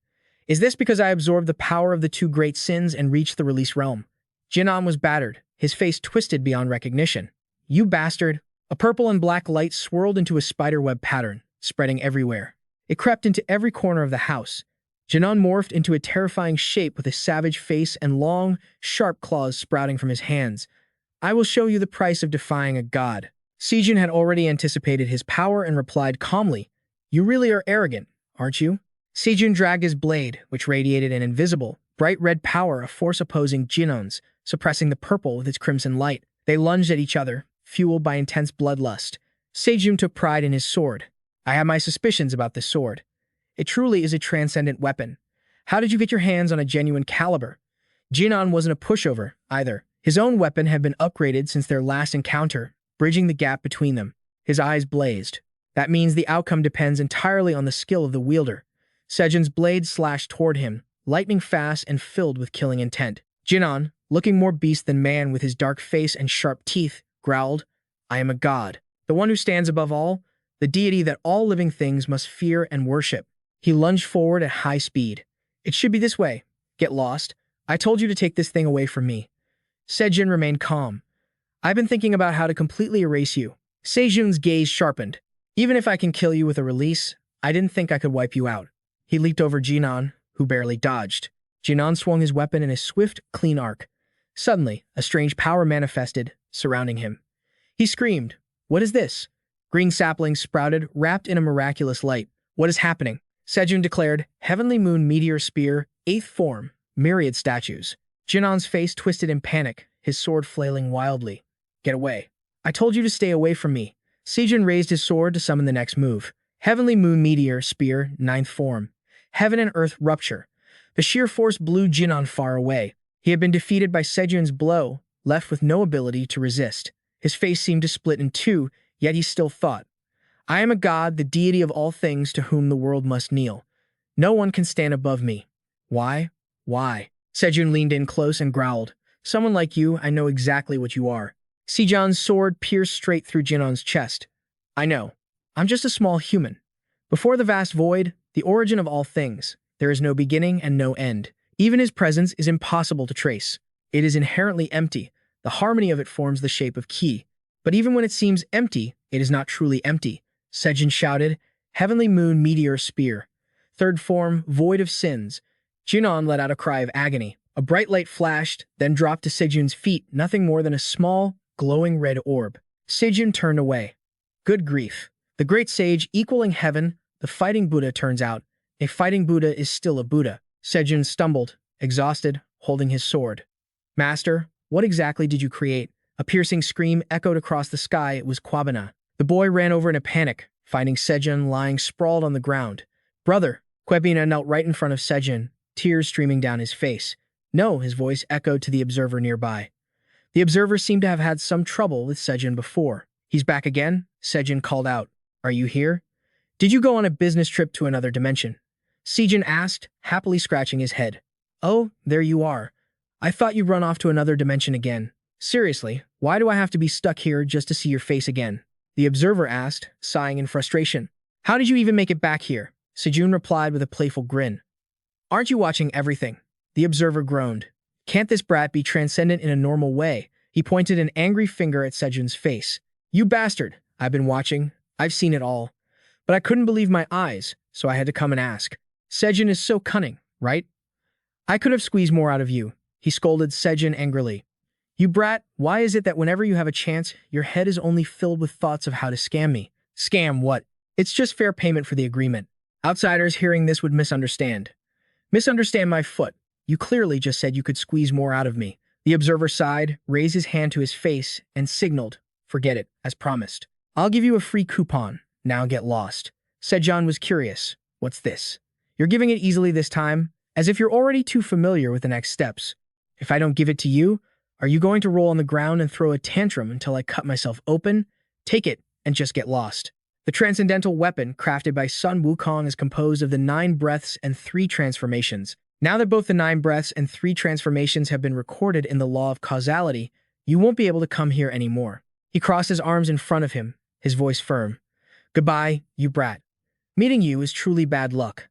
Is this because I absorbed the power of the two great sins and reached the release realm? Jinan was battered, his face twisted beyond recognition. You bastard! A purple and black light swirled into a spiderweb pattern, spreading everywhere. It crept into every corner of the house. Jinan morphed into a terrifying shape with a savage face and long, sharp claws sprouting from his hands. I will show you the price of defying a god. Seojun had already anticipated his power and replied calmly, You really are arrogant, aren't you? Seojun dragged his blade, which radiated an invisible, bright red power, a force opposing Jinan's, suppressing the purple with its crimson light. They lunged at each other, fueled by intense bloodlust. Seojun took pride in his sword. I have my suspicions about this sword. It truly is a transcendent weapon. How did you get your hands on a genuine caliber? Jinan wasn't a pushover, either. His own weapon had been upgraded since their last encounter, bridging the gap between them. His eyes blazed. That means the outcome depends entirely on the skill of the wielder. Seojun's blade slashed toward him, lightning fast and filled with killing intent. Jinan, looking more beast than man with his dark face and sharp teeth, growled, I am a god, the one who stands above all, the deity that all living things must fear and worship. He lunged forward at high speed. It should be this way. Get lost. I told you to take this thing away from me. Seojun remained calm. I've been thinking about how to completely erase you. Seojun's gaze sharpened. Even if I can kill you with a release, I didn't think I could wipe you out. He leaped over Jinan, who barely dodged. Jinan swung his weapon in a swift, clean arc. Suddenly, a strange power manifested, surrounding him. He screamed, "What is this?" Green saplings sprouted, wrapped in a miraculous light. "What is happening?" Seojun declared, "Heavenly Moon Meteor Spear, 8th form, myriad statues." Jinan's face twisted in panic, his sword flailing wildly. "Get away. I told you to stay away from me." Seojun raised his sword to summon the next move. Heavenly Moon Meteor Spear, 9th form. Heaven and earth rupture. The sheer force blew Jinan far away. He had been defeated by Sejun's blow, left with no ability to resist. His face seemed to split in two, yet he still thought, "I am a god, the deity of all things to whom the world must kneel. No one can stand above me." "Why? Why?" Sejun leaned in close and growled, "Someone like you, I know exactly what you are." Sejan's sword pierced straight through Jinan's chest. "I know. I'm just a small human. Before the vast void, the origin of all things, there is no beginning and no end. Even his presence is impossible to trace. It is inherently empty. The harmony of it forms the shape of ki. But even when it seems empty, it is not truly empty." Sejun shouted, "Heavenly Moon Meteor Spear. 3rd form, Void of Sins." Jinan let out a cry of agony. A bright light flashed, then dropped to Sejun's feet, nothing more than a small, glowing red orb. Sejun turned away. Good grief. The great sage equaling heaven, the fighting Buddha turns out. A fighting Buddha is still a Buddha. Sejun stumbled, exhausted, holding his sword. "Master, what exactly did you create?" A piercing scream echoed across the sky. It was Kwabena. The boy ran over in a panic, finding Sejun lying sprawled on the ground. "Brother!" Kwabena knelt right in front of Sejun, tears streaming down his face. "No," his voice echoed to the observer nearby. The observer seemed to have had some trouble with Sejun before. "He's back again?" Sejun called out. "Are you here? Did you go on a business trip to another dimension?" Sejun asked, happily scratching his head. "Oh, there you are. I thought you'd run off to another dimension again. Seriously, why do I have to be stuck here just to see your face again?" The observer asked, sighing in frustration. "How did you even make it back here?" Sejun replied with a playful grin. "Aren't you watching everything?" The observer groaned. "Can't this brat be transcendent in a normal way?" He pointed an angry finger at Sejun's face. "You bastard! I've been watching. I've seen it all. But I couldn't believe my eyes, so I had to come and ask. Sejun is so cunning, right? I could have squeezed more out of you." He scolded Sejun angrily. "You brat, why is it that whenever you have a chance, your head is only filled with thoughts of how to scam me?" "Scam what? It's just fair payment for the agreement." Outsiders hearing this would misunderstand. "Misunderstand my foot. You clearly just said you could squeeze more out of me." The observer sighed, raised his hand to his face, and signaled, "Forget it, as promised. I'll give you a free coupon. Now get lost." Sejun was curious. "What's this? You're giving it easily this time, as if you're already too familiar with the next steps. If I don't give it to you, are you going to roll on the ground and throw a tantrum until I cut myself open? Take it and just get lost." The transcendental weapon, crafted by Sun Wukong, is composed of the 9 breaths and 3 transformations. Now that both the 9 breaths and 3 transformations have been recorded in the law of causality, you won't be able to come here anymore. He crossed his arms in front of him, his voice firm. "Goodbye, you brat. Meeting you is truly bad luck.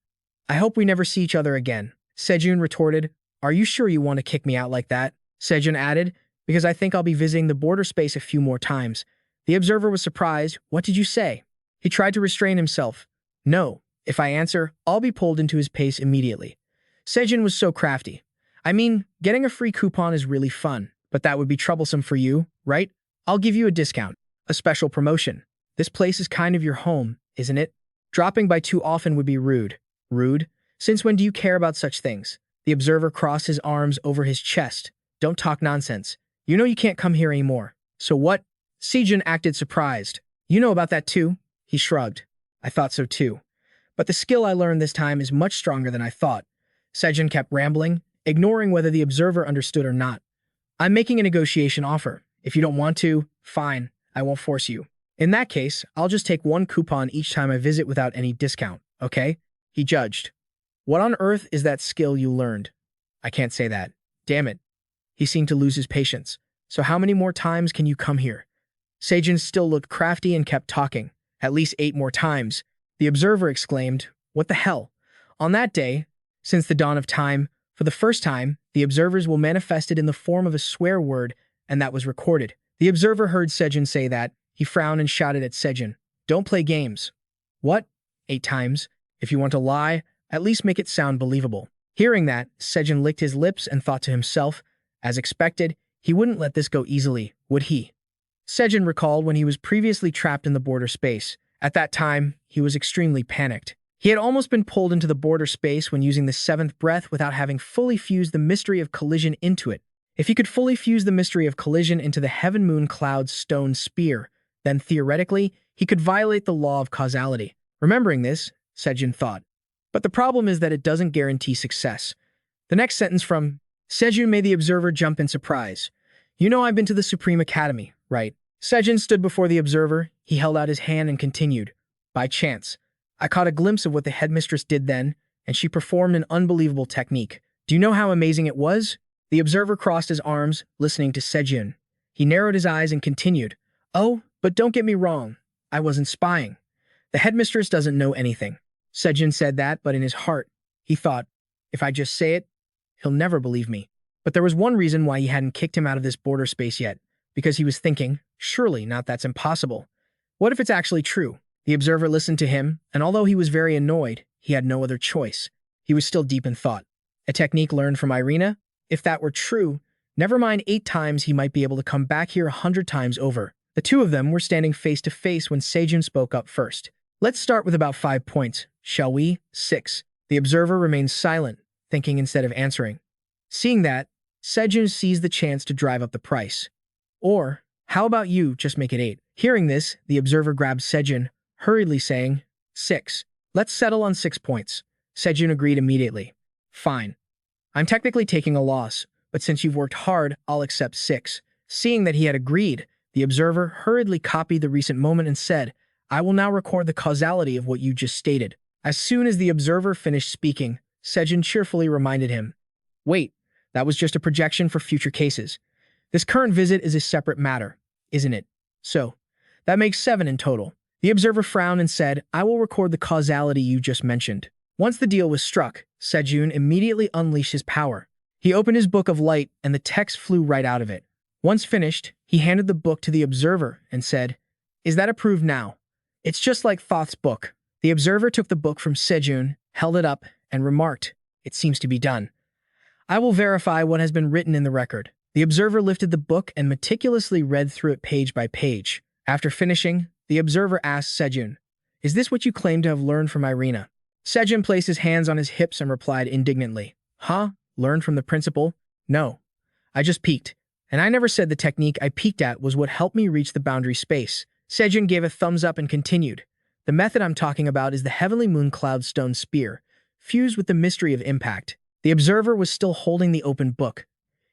I hope we never see each other again." Sejun retorted, "Are you sure you want to kick me out like that?" Sejun added, "Because I think I'll be visiting the border space a few more times." The observer was surprised. "What did you say?" He tried to restrain himself. "No, if I answer, I'll be pulled into his pace immediately." Sejun was so crafty. "I mean, getting a free coupon is really fun, but that would be troublesome for you, right? I'll give you a discount, a special promotion. This place is kind of your home, isn't it? Dropping by too often would be rude." "Rude? Since when do you care about such things?" The observer crossed his arms over his chest. "Don't talk nonsense. You know you can't come here anymore." "So what?" Sejun acted surprised. "You know about that too?" He shrugged. "I thought so too. But the skill I learned this time is much stronger than I thought." Sejun kept rambling, ignoring whether the observer understood or not. "I'm making a negotiation offer. If you don't want to, fine, I won't force you. In that case, I'll just take 1 coupon each time I visit without any discount, okay?" He judged. "What on earth is that skill you learned?" "I can't say that. Damn it." He seemed to lose his patience. "So how many more times can you come here?" Sejun still looked crafty and kept talking. "At least 8 more times." The observer exclaimed, "What the hell?" On that day, since the dawn of time, for the first time, the observers will manifest it in the form of a swear word, and that was recorded. The observer heard Sejun say that. He frowned and shouted at Sejun, "Don't play games." "What? 8 times? If you want to lie, at least make it sound believable." Hearing that, Seojun licked his lips and thought to himself, as expected, he wouldn't let this go easily, would he? Seojun recalled when he was previously trapped in the border space. At that time, he was extremely panicked. He had almost been pulled into the border space when using the seventh breath without having fully fused the mystery of collision into it. If he could fully fuse the mystery of collision into the heaven-moon-cloud stone spear, then theoretically, he could violate the law of causality. Remembering this, Seojun thought. But the problem is that it doesn't guarantee success. The next sentence from Seojun made the observer jump in surprise. You know I've been to the Supreme Academy, right? Seojun stood before the observer. He held out his hand and continued. By chance, I caught a glimpse of what the headmistress did then, and she performed an unbelievable technique. Do you know how amazing it was? The observer crossed his arms, listening to Seojun. He narrowed his eyes and continued. Oh, but don't get me wrong. I wasn't spying. The headmistress doesn't know anything. Seojun said that, but in his heart, he thought, if I just say it, he'll never believe me. But there was one reason why he hadn't kicked him out of this border space yet, because he was thinking, surely not that's impossible. What if it's actually true? The observer listened to him, and although he was very annoyed, he had no other choice. He was still deep in thought. A technique learned from Irina? If that were true, never mind 8 times he might be able to come back here 100 times over. The two of them were standing face to face when Seojun spoke up first. Let's start with about 5 points, shall we? 6. The observer remained silent, thinking instead of answering. Seeing that, Seojun seized the chance to drive up the price. Or, how about you just make it 8? Hearing this, the observer grabbed Seojun, hurriedly saying, 6. Let's settle on 6 points. Seojun agreed immediately. Fine. I'm technically taking a loss, but since you've worked hard, I'll accept 6. Seeing that he had agreed, the observer hurriedly copied the recent moment and said, I will now record the causality of what you just stated. As soon as the observer finished speaking, Seojun cheerfully reminded him, wait, that was just a projection for future cases. This current visit is a separate matter, isn't it? So, that makes 7 in total. The observer frowned and said, I will record the causality you just mentioned. Once the deal was struck, Seojun immediately unleashed his power. He opened his book of light and the text flew right out of it. Once finished, he handed the book to the observer and said, Is that approved now? It's just like Thoth's book. The observer took the book from Seojun, held it up, and remarked, It seems to be done. I will verify what has been written in the record. The observer lifted the book and meticulously read through it page by page. After finishing, the observer asked Seojun, Is this what you claim to have learned from Irina? Seojun placed his hands on his hips and replied indignantly, Huh? Learned from the principal? No. I just peeked. And I never said the technique I peeked at was what helped me reach the boundary space. Seojun gave a thumbs up and continued. The method I'm talking about is the heavenly moon cloud stone spear, fused with the mystery of impact. The observer was still holding the open book.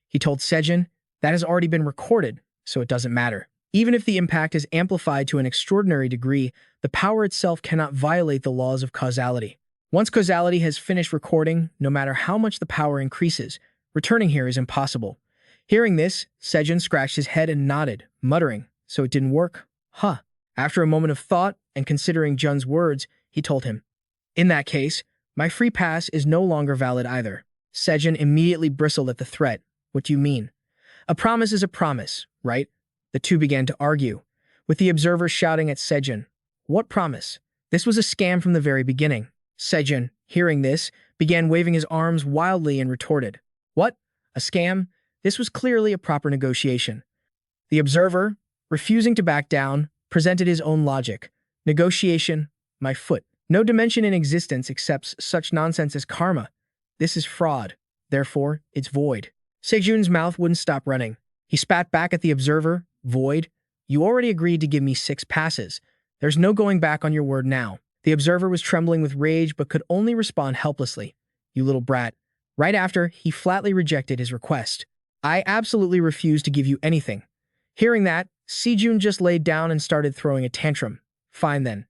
He told Seojun, that has already been recorded, so it doesn't matter. Even if the impact is amplified to an extraordinary degree, the power itself cannot violate the laws of causality. Once causality has finished recording, no matter how much the power increases, returning here is impossible. Hearing this, Seojun scratched his head and nodded, muttering, So it didn't work? Huh. After a moment of thought and considering Jun's words, he told him, In that case, my free pass is no longer valid either. Seojun immediately bristled at the threat. What do you mean? A promise is a promise, right? The two began to argue, with the observer shouting at Seojun, What promise? This was a scam from the very beginning. Seojun, hearing this, began waving his arms wildly and retorted, What? A scam? This was clearly a proper negotiation. The observer, refusing to back down, presented his own logic. Negotiation, my foot. No dimension in existence accepts such nonsense as karma. This is fraud. Therefore, it's void. Seojun's mouth wouldn't stop running. He spat back at the observer. Void? You already agreed to give me 6 passes. There's no going back on your word now. The observer was trembling with rage but could only respond helplessly. You little brat. Right after, he flatly rejected his request. I absolutely refuse to give you anything. Hearing that, Seojun just laid down and started throwing a tantrum. Fine then.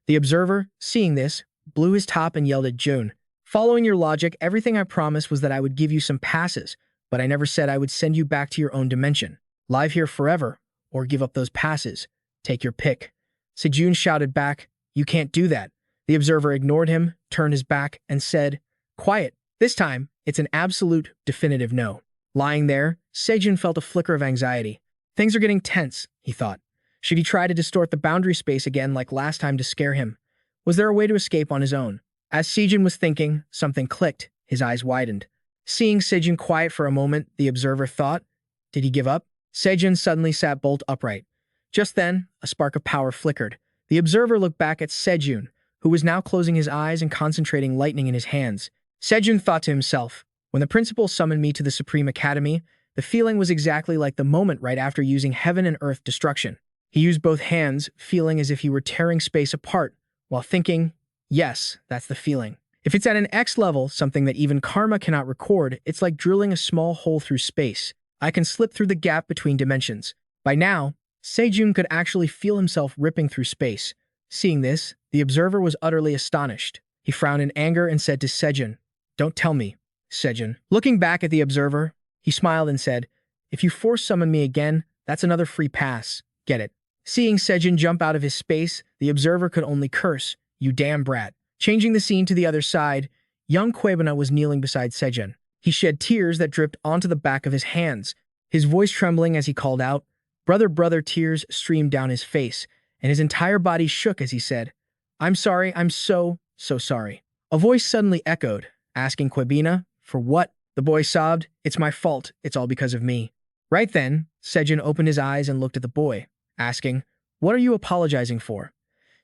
The observer, seeing this, blew his top and yelled at Jun. Following your logic, everything I promised was that I would give you some passes, but I never said I would send you back to your own dimension. Live here forever, or give up those passes. Take your pick. Seojun shouted back, You can't do that. The observer ignored him, turned his back, and said, Quiet. This time, it's an absolute, definitive no. Lying there, Seojun felt a flicker of anxiety. Things are getting tense, he thought. Should he try to distort the boundary space again like last time to scare him? Was there a way to escape on his own? As Seojun was thinking, something clicked. His eyes widened. Seeing Seojun quiet for a moment, the observer thought, did he give up? Seojun suddenly sat bolt upright. Just then, a spark of power flickered. The observer looked back at Seojun, who was now closing his eyes and concentrating lightning in his hands. Seojun thought to himself, when the principal summoned me to the Supreme Academy, the feeling was exactly like the moment right after using heaven and earth destruction. He used both hands, feeling as if he were tearing space apart, while thinking, yes, that's the feeling. If it's at an X level, something that even karma cannot record, it's like drilling a small hole through space. I can slip through the gap between dimensions. By now, Seojun could actually feel himself ripping through space. Seeing this, the observer was utterly astonished. He frowned in anger and said to Seojun, don't tell me, Seojun. Looking back at the observer, he smiled and said, if you force summon me again, that's another free pass. Get it? Seeing Seojun jump out of his space, the observer could only curse, you damn brat. Changing the scene to the other side, young Kwebana was kneeling beside Seojun. He shed tears that dripped onto the back of his hands, his voice trembling as he called out, brother, brother. Tears streamed down his face, and his entire body shook as he said, I'm sorry, I'm so sorry. A voice suddenly echoed, asking Kwebina, for what? The boy sobbed, it's my fault, it's all because of me. Right then, Seojun opened his eyes and looked at the boy, asking, what are you apologizing for?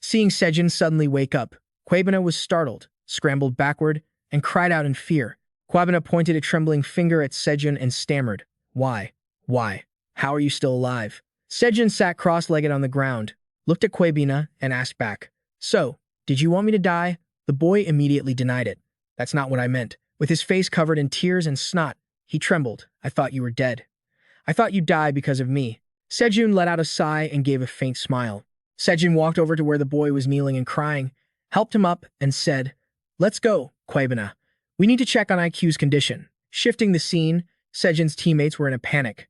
Seeing Seojun suddenly wake up, Kwebina was startled, scrambled backward, and cried out in fear. Kwebina pointed a trembling finger at Seojun and stammered, why? Why? How are you still alive? Seojun sat cross-legged on the ground, looked at Kwebina, and asked back, so, did you want me to die? The boy immediately denied it. That's not what I meant. With his face covered in tears and snot, he trembled. I thought you were dead. I thought you'd die because of me. Seojun let out a sigh and gave a faint smile. Seojun walked over to where the boy was kneeling and crying, helped him up, and said, let's go, Kwebina. We need to check on IQ's condition. Shifting the scene, Seojun's teammates were in a panic.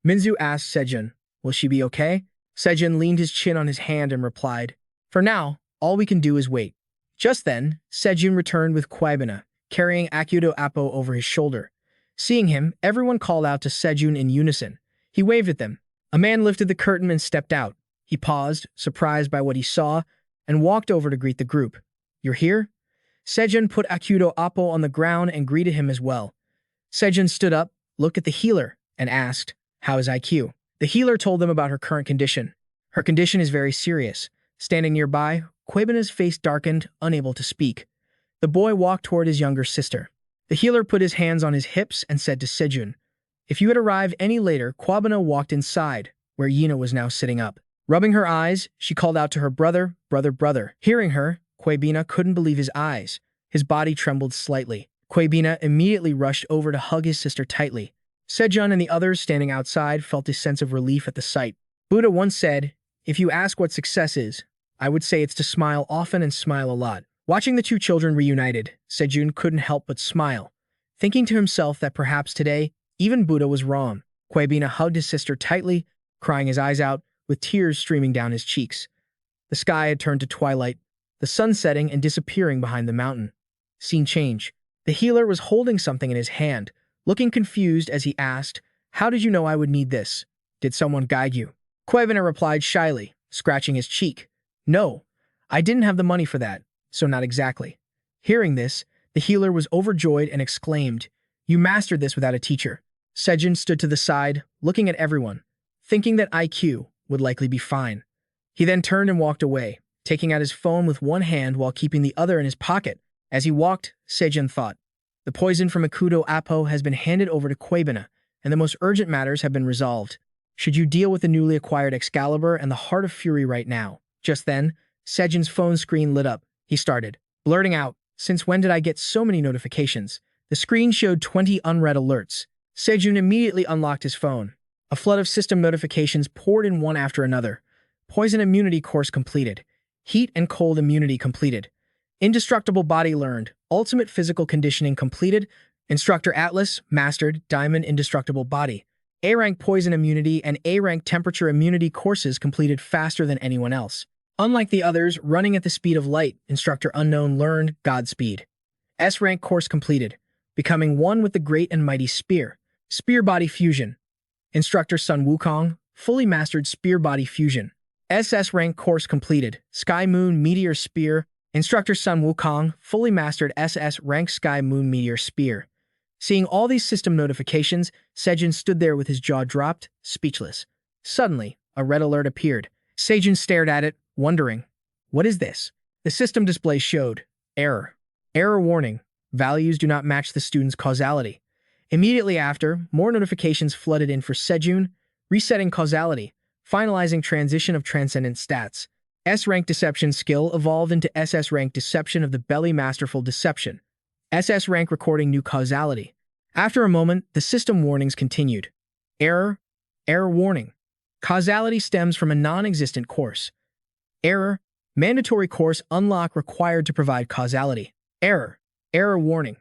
Minzu asked Seojun, will she be okay? Seojun leaned his chin on his hand and replied, for now, all we can do is wait. Just then, Seojun returned with Kwebina, carrying Akudo Appo over his shoulder. Seeing him, everyone called out to Seojun in unison. He waved at them. A man lifted the curtain and stepped out. He paused, surprised by what he saw, and walked over to greet the group. You're here? Seojun put Akudo Appo on the ground and greeted him as well. Seojun stood up, looked at the healer, and asked, how is IQ? The healer told them about her current condition. Her condition is very serious. Standing nearby, Kwebina's face darkened, unable to speak. The boy walked toward his younger sister. The healer put his hands on his hips and said to Seojun, if you had arrived any later, Kwebina walked inside, where Yina was now sitting up. Rubbing her eyes, she called out to her brother, brother, brother. Hearing her, Kwebina couldn't believe his eyes. His body trembled slightly. Kwebina immediately rushed over to hug his sister tightly. Seojun and the others standing outside felt a sense of relief at the sight. Buddha once said, if you ask what success is, I would say it's to smile often and smile a lot. Watching the two children reunited, Seojun couldn't help but smile, thinking to himself that perhaps today, even Buddha was wrong. Kwebina hugged his sister tightly, crying his eyes out, with tears streaming down his cheeks. The sky had turned to twilight, the sun setting and disappearing behind the mountain. Scene change. The healer was holding something in his hand, looking confused as he asked, how did you know I would need this? Did someone guide you? Kwebina replied shyly, scratching his cheek. No, I didn't have the money for that, so not exactly. Hearing this, the healer was overjoyed and exclaimed, you mastered this without a teacher. Seojun stood to the side, looking at everyone, thinking that IQ would likely be fine. He then turned and walked away, taking out his phone with one hand while keeping the other in his pocket. As he walked, Seojun thought, the poison from Akudo Appo has been handed over to Kwebina, and the most urgent matters have been resolved. Should you deal with the newly acquired Excalibur and the Heart of Fury right now? Just then, Seojun's phone screen lit up. He started, blurting out, since when did I get so many notifications? The screen showed 20 unread alerts. Seojun immediately unlocked his phone. A flood of system notifications poured in one after another. Poison immunity course completed. Heat and cold immunity completed. Indestructible body learned. Ultimate physical conditioning completed. Instructor Atlas mastered Diamond Indestructible Body. A-rank poison immunity and A-rank temperature immunity courses completed faster than anyone else. Unlike the others running at the speed of light, Instructor Unknown learned Godspeed. S-rank course completed. Becoming one with the great and mighty spear. Spear body fusion. Instructor Sun Wukong fully mastered spear body fusion. SS-rank course completed. Sky Moon Meteor Spear Instructor Sun Wukong fully mastered SS-Rank Sky Moon Meteor Spear. Seeing all these system notifications, Seojun stood there with his jaw dropped, speechless. Suddenly, a red alert appeared. Seojun stared at it, wondering, what is this? The system display showed, error. Error warning, values do not match the student's causality. Immediately after, more notifications flooded in for Seojun, resetting causality, finalizing transition of transcendent stats. S-Rank Deception skill evolved into SS-Rank Deception of the Belly Masterful Deception. SS-Rank recording new causality. After a moment, the system warnings continued. Error. Error warning. Causality stems from a non-existent course. Error. Mandatory course unlock required to provide causality. Error. Error warning.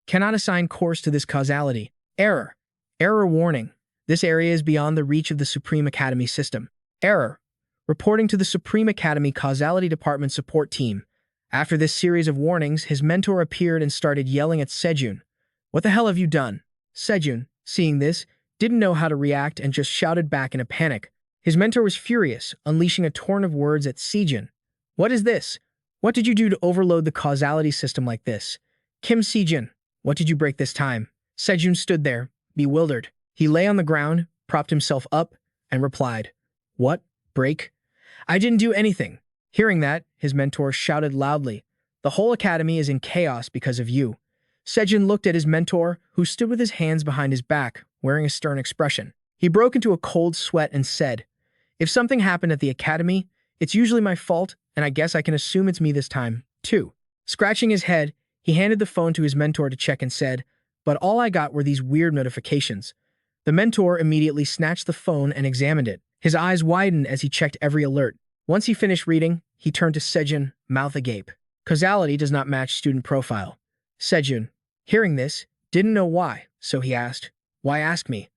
Cannot assign course to this causality. Error. Error warning. This area is beyond the reach of the Supreme Academy system. Error. Reporting to the Supreme Academy Causality Department support team. After this series of warnings, his mentor appeared and started yelling at Seojun. What the hell have you done? Seojun, seeing this, didn't know how to react and just shouted back in a panic. His mentor was furious, unleashing a torrent of words at Seojun. What is this? What did you do to overload the causality system like this? Kim Seojun, what did you break this time? Seojun stood there, bewildered. He lay on the ground, propped himself up, and replied, What? Break? I didn't do anything. Hearing that, his mentor shouted loudly, The whole academy is in chaos because of you. Seojun looked at his mentor, who stood with his hands behind his back, wearing a stern expression. He broke into a cold sweat and said, If something happened at the academy, it's usually my fault, and I guess I can assume it's me this time, too. Scratching his head, he handed the phone to his mentor to check and said, But all I got were these weird notifications. The mentor immediately snatched the phone and examined it. His eyes widened as he checked every alert. Once he finished reading, he turned to Seojun, mouth agape. Causality does not match student profile. Seojun, hearing this, didn't know why, so he asked, Why ask me?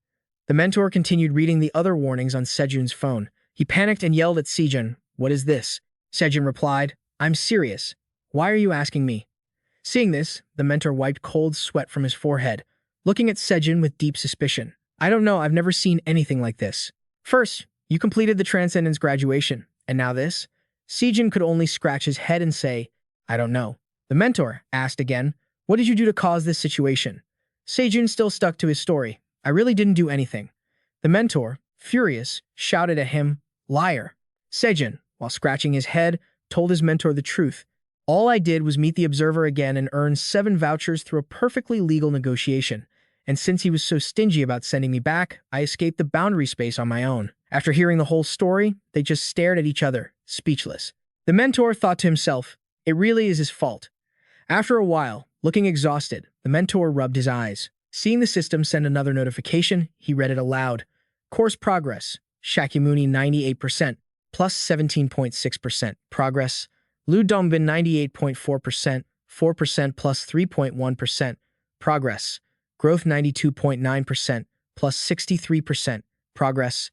The mentor continued reading the other warnings on Seojun's phone. He panicked and yelled at Seojun, What is this? Seojun replied, I'm serious. Why are you asking me? Seeing this, the mentor wiped cold sweat from his forehead, looking at Seojun with deep suspicion. I don't know, I've never seen anything like this. First, you completed the Transcendence graduation, and now this? Seojun could only scratch his head and say, I don't know. The mentor asked again, What did you do to cause this situation? Seojun still stuck to his story. I really didn't do anything. The mentor, furious, shouted at him, Liar. Seojun, while scratching his head, told his mentor the truth. All I did was meet the observer again and earn 7 vouchers through a perfectly legal negotiation. And since he was so stingy about sending me back, I escaped the boundary space on my own. After hearing the whole story, they just stared at each other, speechless. The mentor thought to himself, it really is his fault. After a while, looking exhausted, the mentor rubbed his eyes. Seeing the system send another notification, he read it aloud. Course progress. Shakyamuni 98%, plus 17.6%. Progress. Lu Dongbin 98.4%, 4% plus 3.1%. Progress. Growth 92.9%, plus 63%. Progress.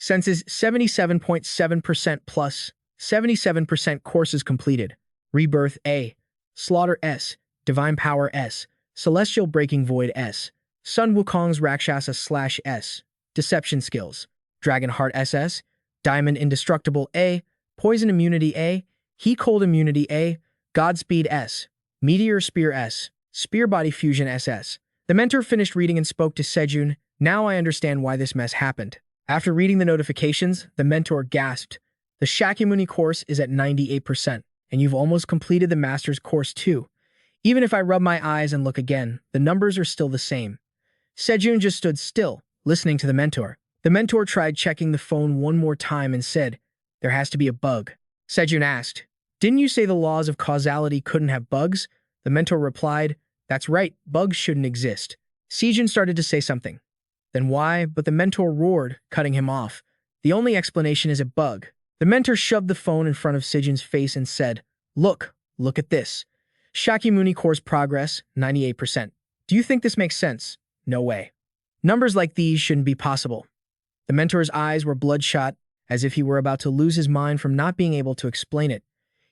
Senses 77.7% plus 77% courses completed. Rebirth A. Slaughter S. Divine Power S. Celestial Breaking Void S. Sun Wukong's Rakshasa / S. Deception Skills. Dragon Heart SS. Diamond Indestructible A. Poison Immunity A. Heat Cold Immunity A. Godspeed S. Meteor Spear S. Spear Body Fusion SS. The mentor finished reading and spoke to Seojun. Now I understand why this mess happened. After reading the notifications, the mentor gasped. The Shakyamuni course is at 98%, and you've almost completed the master's course too. Even if I rub my eyes and look again, the numbers are still the same. Seojun just stood still, listening to the mentor. The mentor tried checking the phone one more time and said, There has to be a bug. Seojun asked, Didn't you say the laws of causality couldn't have bugs? The mentor replied, That's right, bugs shouldn't exist. Seojun started to say something. Then why? But the mentor roared, cutting him off. The only explanation is a bug. The mentor shoved the phone in front of Seojun's face and said, Look at this. Shakyamuni course progress, 98%. Do you think this makes sense? No way. Numbers like these shouldn't be possible. The mentor's eyes were bloodshot, as if he were about to lose his mind from not being able to explain it.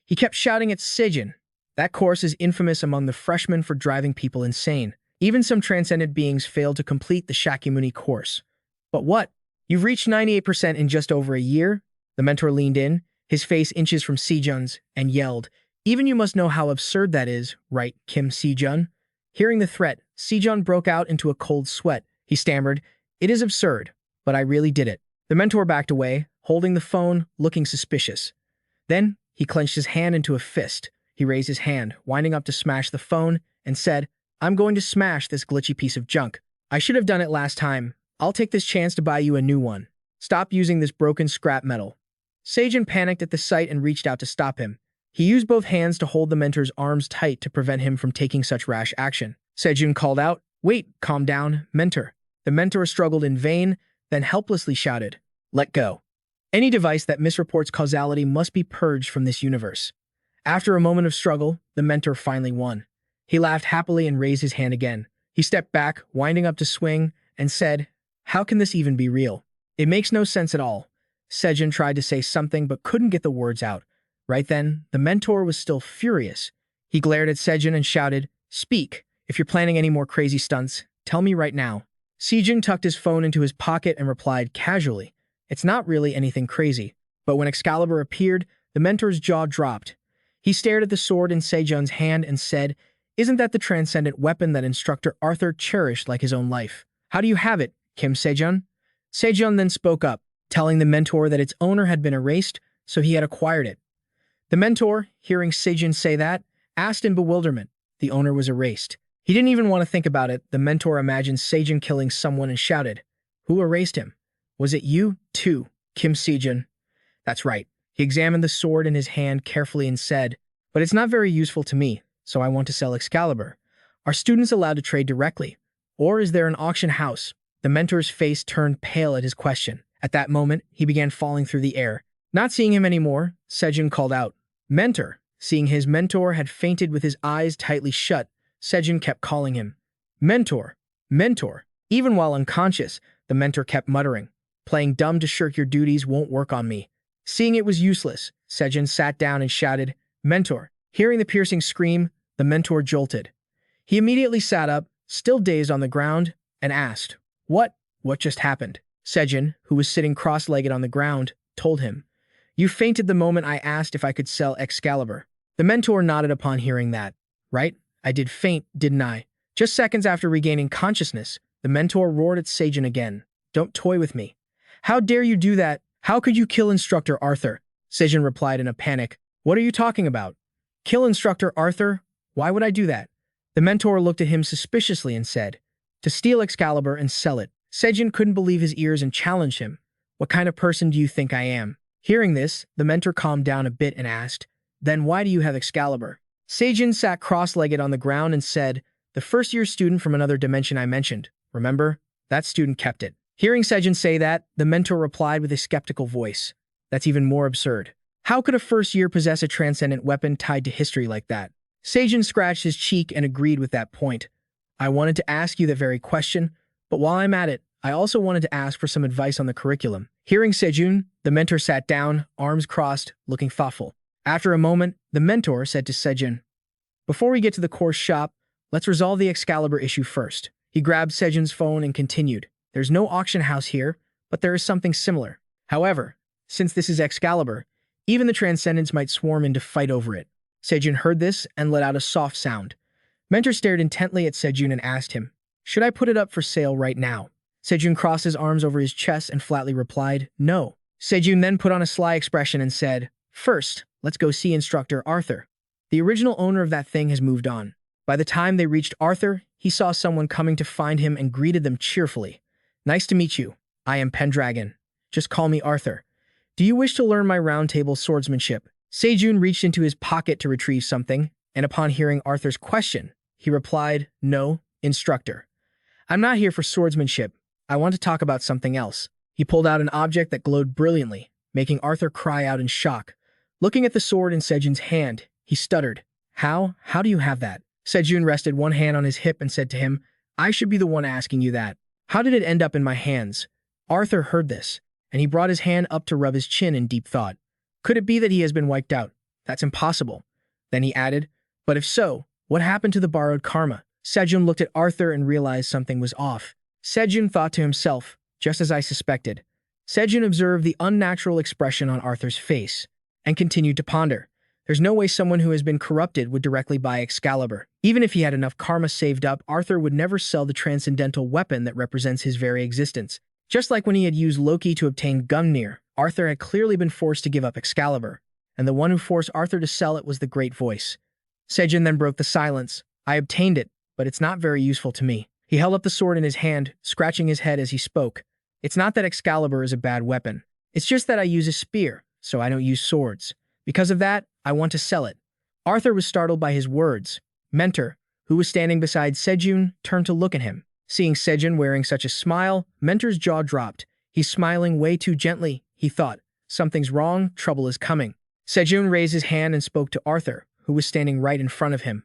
He kept shouting at Seojun. That course is infamous among the freshmen for driving people insane. Even some transcendent beings failed to complete the Shakyamuni course. But what? You've reached 98% in just over a year? The mentor leaned in, his face inches from Seojun's, and yelled, Even you must know how absurd that is, right, Kim Seojun? Hearing the threat, Seojun broke out into a cold sweat. He stammered, "It is absurd, but I really did it." The mentor backed away, holding the phone, looking suspicious. Then, he clenched his hand into a fist. He raised his hand, winding up to smash the phone, and said, "I'm going to smash this glitchy piece of junk. I should have done it last time. I'll take this chance to buy you a new one. Stop using this broken scrap metal." Seojun panicked at the sight and reached out to stop him. He used both hands to hold the mentor's arms tight to prevent him from taking such rash action. Seojun called out, "Wait, calm down, mentor." The mentor struggled in vain, then helplessly shouted, "Let go." Any device that misreports causality must be purged from this universe. After a moment of struggle, the mentor finally won. He laughed happily and raised his hand again. He stepped back, winding up to swing, and said, "How can this even be real? It makes no sense at all." Seojun tried to say something but couldn't get the words out. Right then, the mentor was still furious. He glared at Seojun and shouted, "Speak. If you're planning any more crazy stunts, tell me right now." Seojun tucked his phone into his pocket and replied casually, "It's not really anything crazy." But when Excalibur appeared, the mentor's jaw dropped. He stared at the sword in Seojun's hand and said, "Isn't that the transcendent weapon that Instructor Arthur cherished like his own life? How do you have it, Kim Seojun?" Seojun then spoke up, telling the mentor that its owner had been erased, so he had acquired it. The mentor, hearing Seojun say that, asked in bewilderment. The owner was erased. He didn't even want to think about it. The mentor imagined Seojun killing someone and shouted, "Who erased him? Was it you, too, Kim Seojun?" "That's right." He examined the sword in his hand carefully and said, "But it's not very useful to me, so I want to sell Excalibur. Are students allowed to trade directly? Or is there an auction house?" The mentor's face turned pale at his question. At that moment, he began falling through the air. Not seeing him anymore, Seojun called out, "Mentor." Seeing his mentor had fainted with his eyes tightly shut, Seojun kept calling him, "Mentor, mentor." Even while unconscious, the mentor kept muttering, "Playing dumb to shirk your duties won't work on me." Seeing it was useless, Seojun sat down and shouted, "Mentor." Hearing the piercing scream, the mentor jolted. He immediately sat up, still dazed on the ground, and asked, What just happened?" Seojun, who was sitting cross-legged on the ground, told him, "You fainted the moment I asked if I could sell Excalibur." The mentor nodded upon hearing that. "Right, I did faint, didn't I?" Just seconds after regaining consciousness, the mentor roared at Seojun again, "Don't toy with me. How dare you do that? How could you kill Instructor Arthur?" Seojun replied in a panic, "What are you talking about? Kill Instructor Arthur? Why would I do that?" The mentor looked at him suspiciously and said, "To steal Excalibur and sell it." Seojun couldn't believe his ears and challenged him, "What kind of person do you think I am?" Hearing this, the mentor calmed down a bit and asked, "Then why do you have Excalibur?" Seojun sat cross-legged on the ground and said, "The first-year student from another dimension I mentioned. Remember? That student kept it." Hearing Seojun say that, the mentor replied with a skeptical voice, "That's even more absurd. How could a first-year possess a transcendent weapon tied to history like that?" Seojun scratched his cheek and agreed with that point. "I wanted to ask you that very question, but while I'm at it, I also wanted to ask for some advice on the curriculum." Hearing Seojun, the mentor sat down, arms crossed, looking thoughtful. After a moment, the mentor said to Seojun, "Before we get to the course shop, let's resolve the Excalibur issue first." He grabbed Seojun's phone and continued, "There's no auction house here, but there is something similar. However, since this is Excalibur, even the Transcendents might swarm in to fight over it." Seojun heard this and let out a soft sound. Mentor stared intently at Seojun and asked him, "Should I put it up for sale right now?" Seojun crossed his arms over his chest and flatly replied, "No." Seojun then put on a sly expression and said, "First, let's go see Instructor Arthur. The original owner of that thing has moved on." By the time they reached Arthur, he saw someone coming to find him and greeted them cheerfully. "Nice to meet you. I am Pendragon. Just call me Arthur. Do you wish to learn my round-table swordsmanship?" Seojun reached into his pocket to retrieve something, and upon hearing Arthur's question, he replied, "No, instructor. I'm not here for swordsmanship. I want to talk about something else." He pulled out an object that glowed brilliantly, making Arthur cry out in shock. Looking at the sword in Seojun's hand, he stuttered, How do you have that?" Seojun rested one hand on his hip and said to him, "I should be the one asking you that. How did it end up in my hands?" Arthur heard this, and he brought his hand up to rub his chin in deep thought. Could it be that he has been wiped out? That's impossible. Then he added, "But if so, what happened to the borrowed karma?" Seojun looked at Arthur and realized something was off. Seojun thought to himself, just as I suspected. Seojun observed the unnatural expression on Arthur's face and continued to ponder. There's no way someone who has been corrupted would directly buy Excalibur. Even if he had enough karma saved up, Arthur would never sell the transcendental weapon that represents his very existence. Just like when he had used Loki to obtain Gungnir, Arthur had clearly been forced to give up Excalibur, and the one who forced Arthur to sell it was the Great Voice. Seojun then broke the silence. I obtained it, but it's not very useful to me. He held up the sword in his hand, scratching his head as he spoke. It's not that Excalibur is a bad weapon. It's just that I use a spear, so I don't use swords. Because of that, I want to sell it. Arthur was startled by his words. Mentor, who was standing beside Seojun, turned to look at him. Seeing Seojun wearing such a smile, Mentor's jaw dropped. He's smiling way too gently, he thought. Something's wrong, trouble is coming. Seojun raised his hand and spoke to Arthur, who was standing right in front of him.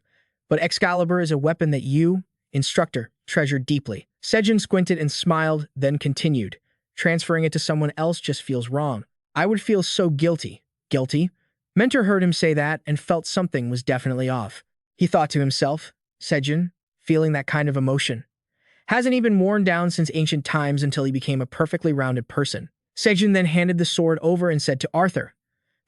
But Excalibur is a weapon that you, instructor, treasure deeply. Seojun squinted and smiled, then continued. Transferring it to someone else just feels wrong. I would feel so guilty. Guilty? Mentor heard him say that and felt something was definitely off. He thought to himself, Seojun, feeling that kind of emotion. Hasn't he been worn down since ancient times until he became a perfectly rounded person? Seojun then handed the sword over and said to Arthur,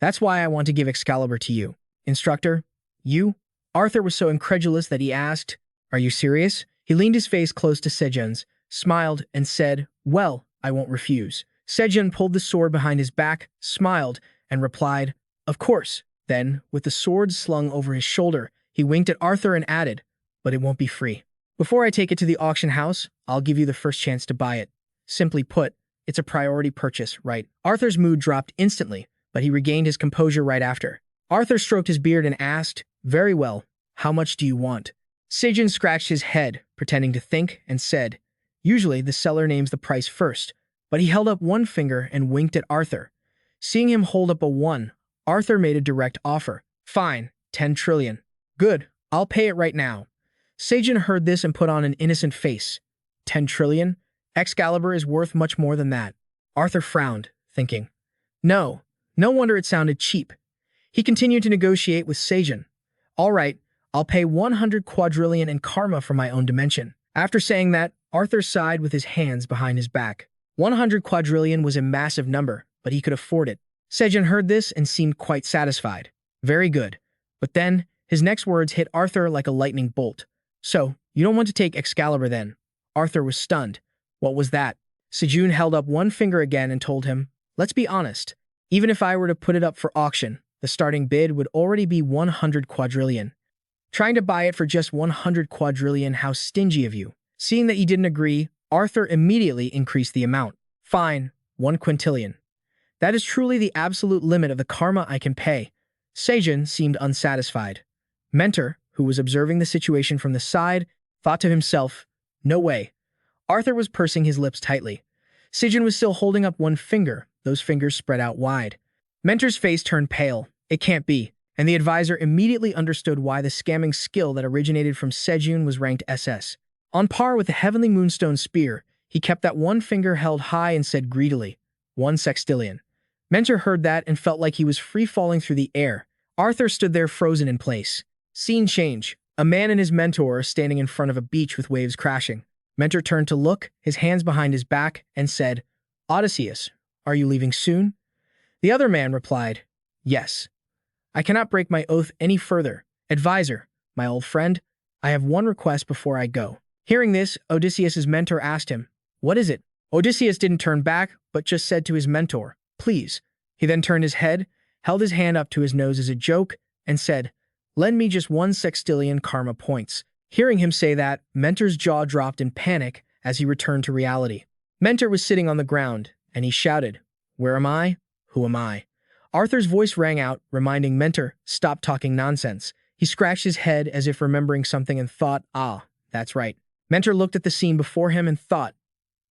That's why I want to give Excalibur to you. Instructor, you? Arthur was so incredulous that he asked, Are you serious? He leaned his face close to Seojun's, smiled, and said, Well, I won't refuse. Seojun pulled the sword behind his back, smiled, and replied, Of course. Then, with the sword slung over his shoulder, he winked at Arthur and added, But it won't be free. Before I take it to the auction house, I'll give you the first chance to buy it. Simply put, it's a priority purchase, right? Arthur's mood dropped instantly, but he regained his composure right after. Arthur stroked his beard and asked, Very well, how much do you want? Seojun scratched his head, pretending to think, and said, Usually the seller names the price first, but he held up one finger and winked at Arthur. Seeing him hold up a 1, Arthur made a direct offer. Fine, 10 trillion. Good, I'll pay it right now. Seojun heard this and put on an innocent face. 10 trillion? Excalibur is worth much more than that. Arthur frowned, thinking. No wonder it sounded cheap. He continued to negotiate with Seojun. All right, I'll pay 100 quadrillion in karma for my own dimension. After saying that, Arthur sighed with his hands behind his back. 100 quadrillion was a massive number, but he could afford it. Seojun heard this and seemed quite satisfied. Very good. But then, his next words hit Arthur like a lightning bolt. So, you don't want to take Excalibur then? Arthur was stunned. What was that? Seojun held up one finger again and told him, Let's be honest. Even if I were to put it up for auction, the starting bid would already be 100 quadrillion. Trying to buy it for just 100 quadrillion, how stingy of you. Seeing that he didn't agree, Arthur immediately increased the amount. Fine, 1 quintillion. That is truly the absolute limit of the karma I can pay. Seojun seemed unsatisfied. Mentor, who was observing the situation from the side, thought to himself, No way. Arthur was pursing his lips tightly. Seojun was still holding up one finger, those fingers spread out wide. Mentor's face turned pale. It can't be. And the advisor immediately understood why the scamming skill that originated from Seojun was ranked SS. On par with the heavenly moonstone spear, he kept that one finger held high and said greedily, 1 sextillion. Mentor heard that and felt like he was free-falling through the air. Arthur stood there frozen in place. Scene change. A man and his mentor are standing in front of a beach with waves crashing. Mentor turned to look, his hands behind his back, and said, Odysseus, are you leaving soon? The other man replied, Yes. I cannot break my oath any further. Advisor, my old friend, I have one request before I go. Hearing this, Odysseus's mentor asked him, What is it? Odysseus didn't turn back, but just said to his mentor, Please. He then turned his head, held his hand up to his nose as a joke, and said, Lend me just 1 sextillion karma points. Hearing him say that, Mentor's jaw dropped in panic as he returned to reality. Mentor was sitting on the ground, and he shouted, Where am I? Who am I? Arthur's voice rang out, reminding Mentor, Stop talking nonsense. He scratched his head as if remembering something and thought, That's right. Mentor looked at the scene before him and thought,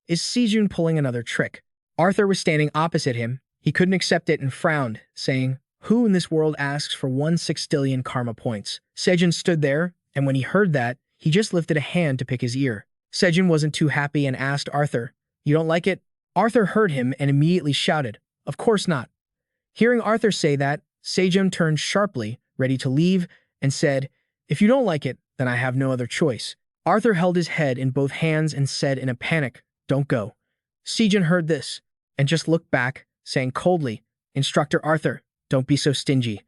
Is Seojun pulling another trick? Arthur was standing opposite him. He couldn't accept it and frowned, saying, Who in this world asks for 1 sextillion karma points? Seojun stood there, and when he heard that, he just lifted a hand to pick his ear. Seojun wasn't too happy and asked Arthur, You don't like it? Arthur heard him and immediately shouted, Of course not. Hearing Arthur say that, Seojun turned sharply, ready to leave, and said, If you don't like it, then I have no other choice. Arthur held his head in both hands and said in a panic, Don't go. Seojun heard this, and just looked back, saying coldly, Instructor Arthur, don't be so stingy.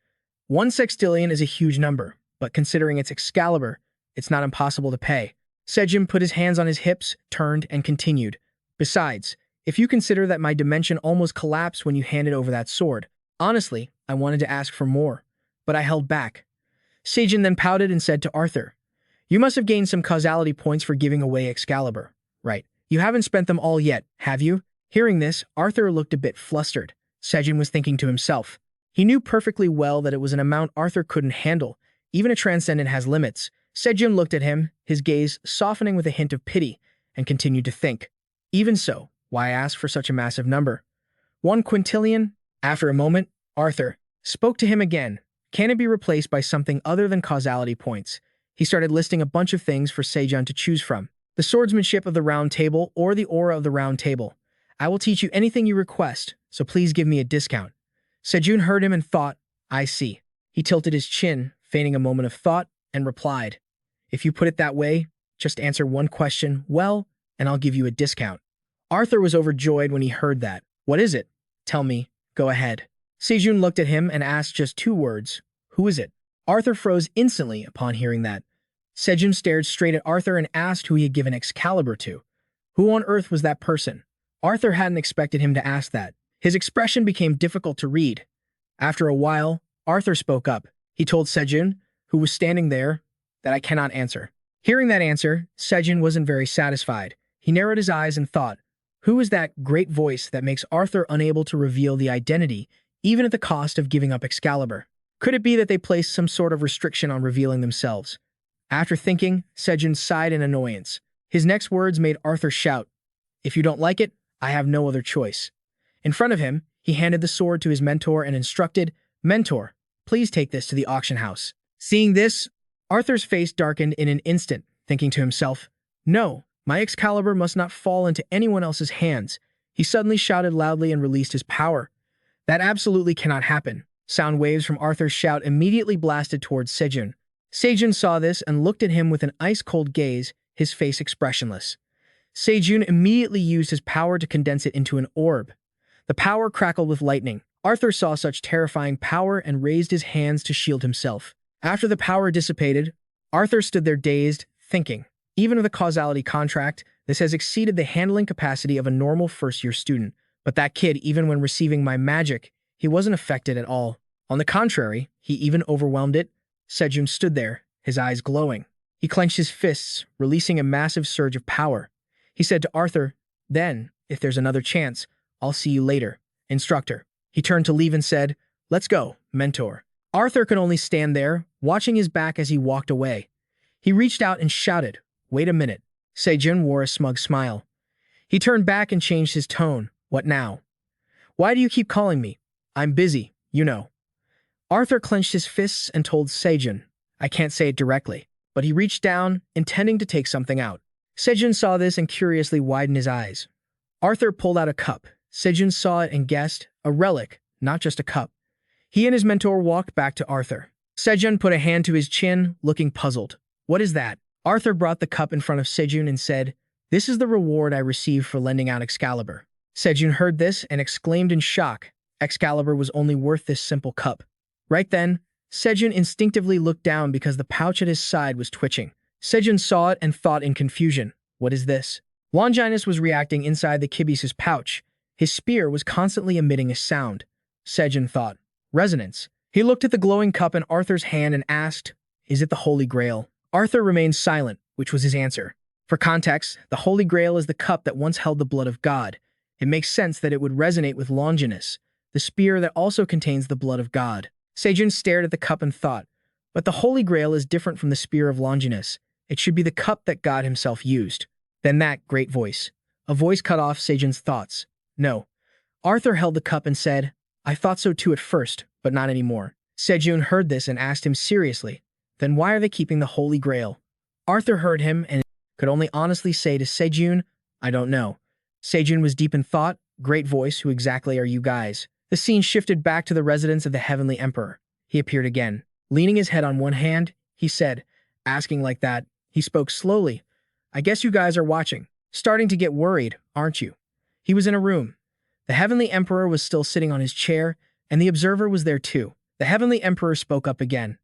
1 sextillion is a huge number, but considering it's Excalibur, it's not impossible to pay. Seojun put his hands on his hips, turned, and continued. Besides, if you consider that my dimension almost collapsed when you handed over that sword, honestly, I wanted to ask for more, but I held back. Seojun then pouted and said to Arthur, "You must have gained some causality points for giving away Excalibur, right? You haven't spent them all yet, have you?" Hearing this, Arthur looked a bit flustered. Seojun was thinking to himself. He knew perfectly well that it was an amount Arthur couldn't handle. Even a Transcendent has limits. Seojun looked at him, his gaze softening with a hint of pity, and continued to think. Even so, why ask for such a massive number? 1 quintillion? After a moment, Arthur spoke to him again. Can it be replaced by something other than causality points? He started listing a bunch of things for Seojun to choose from. The swordsmanship of the round table or the aura of the round table. I will teach you anything you request, so please give me a discount. Seojun heard him and thought, I see. He tilted his chin, feigning a moment of thought, and replied, If you put it that way, just answer one question, well, and I'll give you a discount. Arthur was overjoyed when he heard that. What is it? Tell me. Go ahead. Seojun looked at him and asked just 2 words. Who is it? Arthur froze instantly upon hearing that. Seojun stared straight at Arthur and asked who he had given Excalibur to. Who on earth was that person? Arthur hadn't expected him to ask that. His expression became difficult to read. After a while, Arthur spoke up. He told Seojun, who was standing there, that I cannot answer. Hearing that answer, Seojun wasn't very satisfied. He narrowed his eyes and thought, who is that great voice that makes Arthur unable to reveal the identity, even at the cost of giving up Excalibur? Could it be that they placed some sort of restriction on revealing themselves? After thinking, Seojun sighed in annoyance. His next words made Arthur shout, If you don't like it, I have no other choice. In front of him, he handed the sword to his mentor and instructed, Mentor, please take this to the auction house. Seeing this, Arthur's face darkened in an instant, thinking to himself, No, my Excalibur must not fall into anyone else's hands. He suddenly shouted loudly and released his power. That absolutely cannot happen. Sound waves from Arthur's shout immediately blasted towards Seojun. Seojun saw this and looked at him with an ice-cold gaze, his face expressionless. Seojun immediately used his power to condense it into an orb. The power crackled with lightning. Arthur saw such terrifying power and raised his hands to shield himself. After the power dissipated, Arthur stood there dazed, thinking, even with a causality contract, this has exceeded the handling capacity of a normal first-year student. But that kid, even when receiving my magic, he wasn't affected at all. On the contrary, he even overwhelmed it. Seojun stood there, his eyes glowing. He clenched his fists, releasing a massive surge of power. He said to Arthur, Then, if there's another chance, I'll see you later, instructor. He turned to leave and said, Let's go, mentor. Arthur could only stand there, watching his back as he walked away. He reached out and shouted, Wait a minute. Seojun wore a smug smile. He turned back and changed his tone. What now? Why do you keep calling me? I'm busy, you know. Arthur clenched his fists and told Seojun, I can't say it directly, but he reached down, intending to take something out. Seojun saw this and curiously widened his eyes. Arthur pulled out a cup. Seojun saw it and guessed, a relic, not just a cup. He and his mentor walked back to Arthur. Seojun put a hand to his chin, looking puzzled. What is that? Arthur brought the cup in front of Seojun and said, This is the reward I received for lending out Excalibur. Seojun heard this and exclaimed in shock. Excalibur was only worth this simple cup. Right then, Seojun instinctively looked down because the pouch at his side was twitching. Seojun saw it and thought in confusion, What is this? Longinus was reacting inside the Kibisa's pouch. His spear was constantly emitting a sound. Seojun thought, Resonance. He looked at the glowing cup in Arthur's hand and asked, Is it the Holy Grail? Arthur remained silent, which was his answer. For context, the Holy Grail is the cup that once held the blood of God. It makes sense that it would resonate with Longinus, the spear that also contains the blood of God. Seojun stared at the cup and thought, But the Holy Grail is different from the spear of Longinus. It should be the cup that God himself used. Then that great voice. A voice cut off Seojun's thoughts. No. Arthur held the cup and said, I thought so too at first, but not anymore. Seojun heard this and asked him seriously, Then why are they keeping the Holy Grail? Arthur heard him and could only honestly say to Seojun, I don't know. Seojun was deep in thought. Great voice, who exactly are you guys? The scene shifted back to the residence of the Heavenly Emperor. He appeared again. Leaning his head on one hand, he said, asking like that, he spoke slowly. I guess you guys are watching. Starting to get worried, aren't you? He was in a room. The Heavenly Emperor was still sitting on his chair, and the observer was there too. The Heavenly Emperor spoke up again.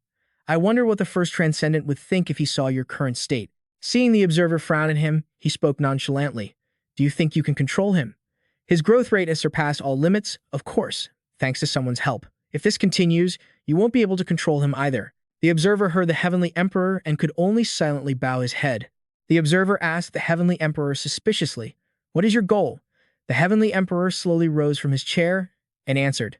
I wonder what the first Transcendent would think if he saw your current state. Seeing the observer frown at him, he spoke nonchalantly. Do you think you can control him? His growth rate has surpassed all limits, of course, thanks to someone's help. If this continues, you won't be able to control him either. The observer heard the Heavenly Emperor and could only silently bow his head. The observer asked the Heavenly Emperor suspiciously, What is your goal? The Heavenly Emperor slowly rose from his chair and answered,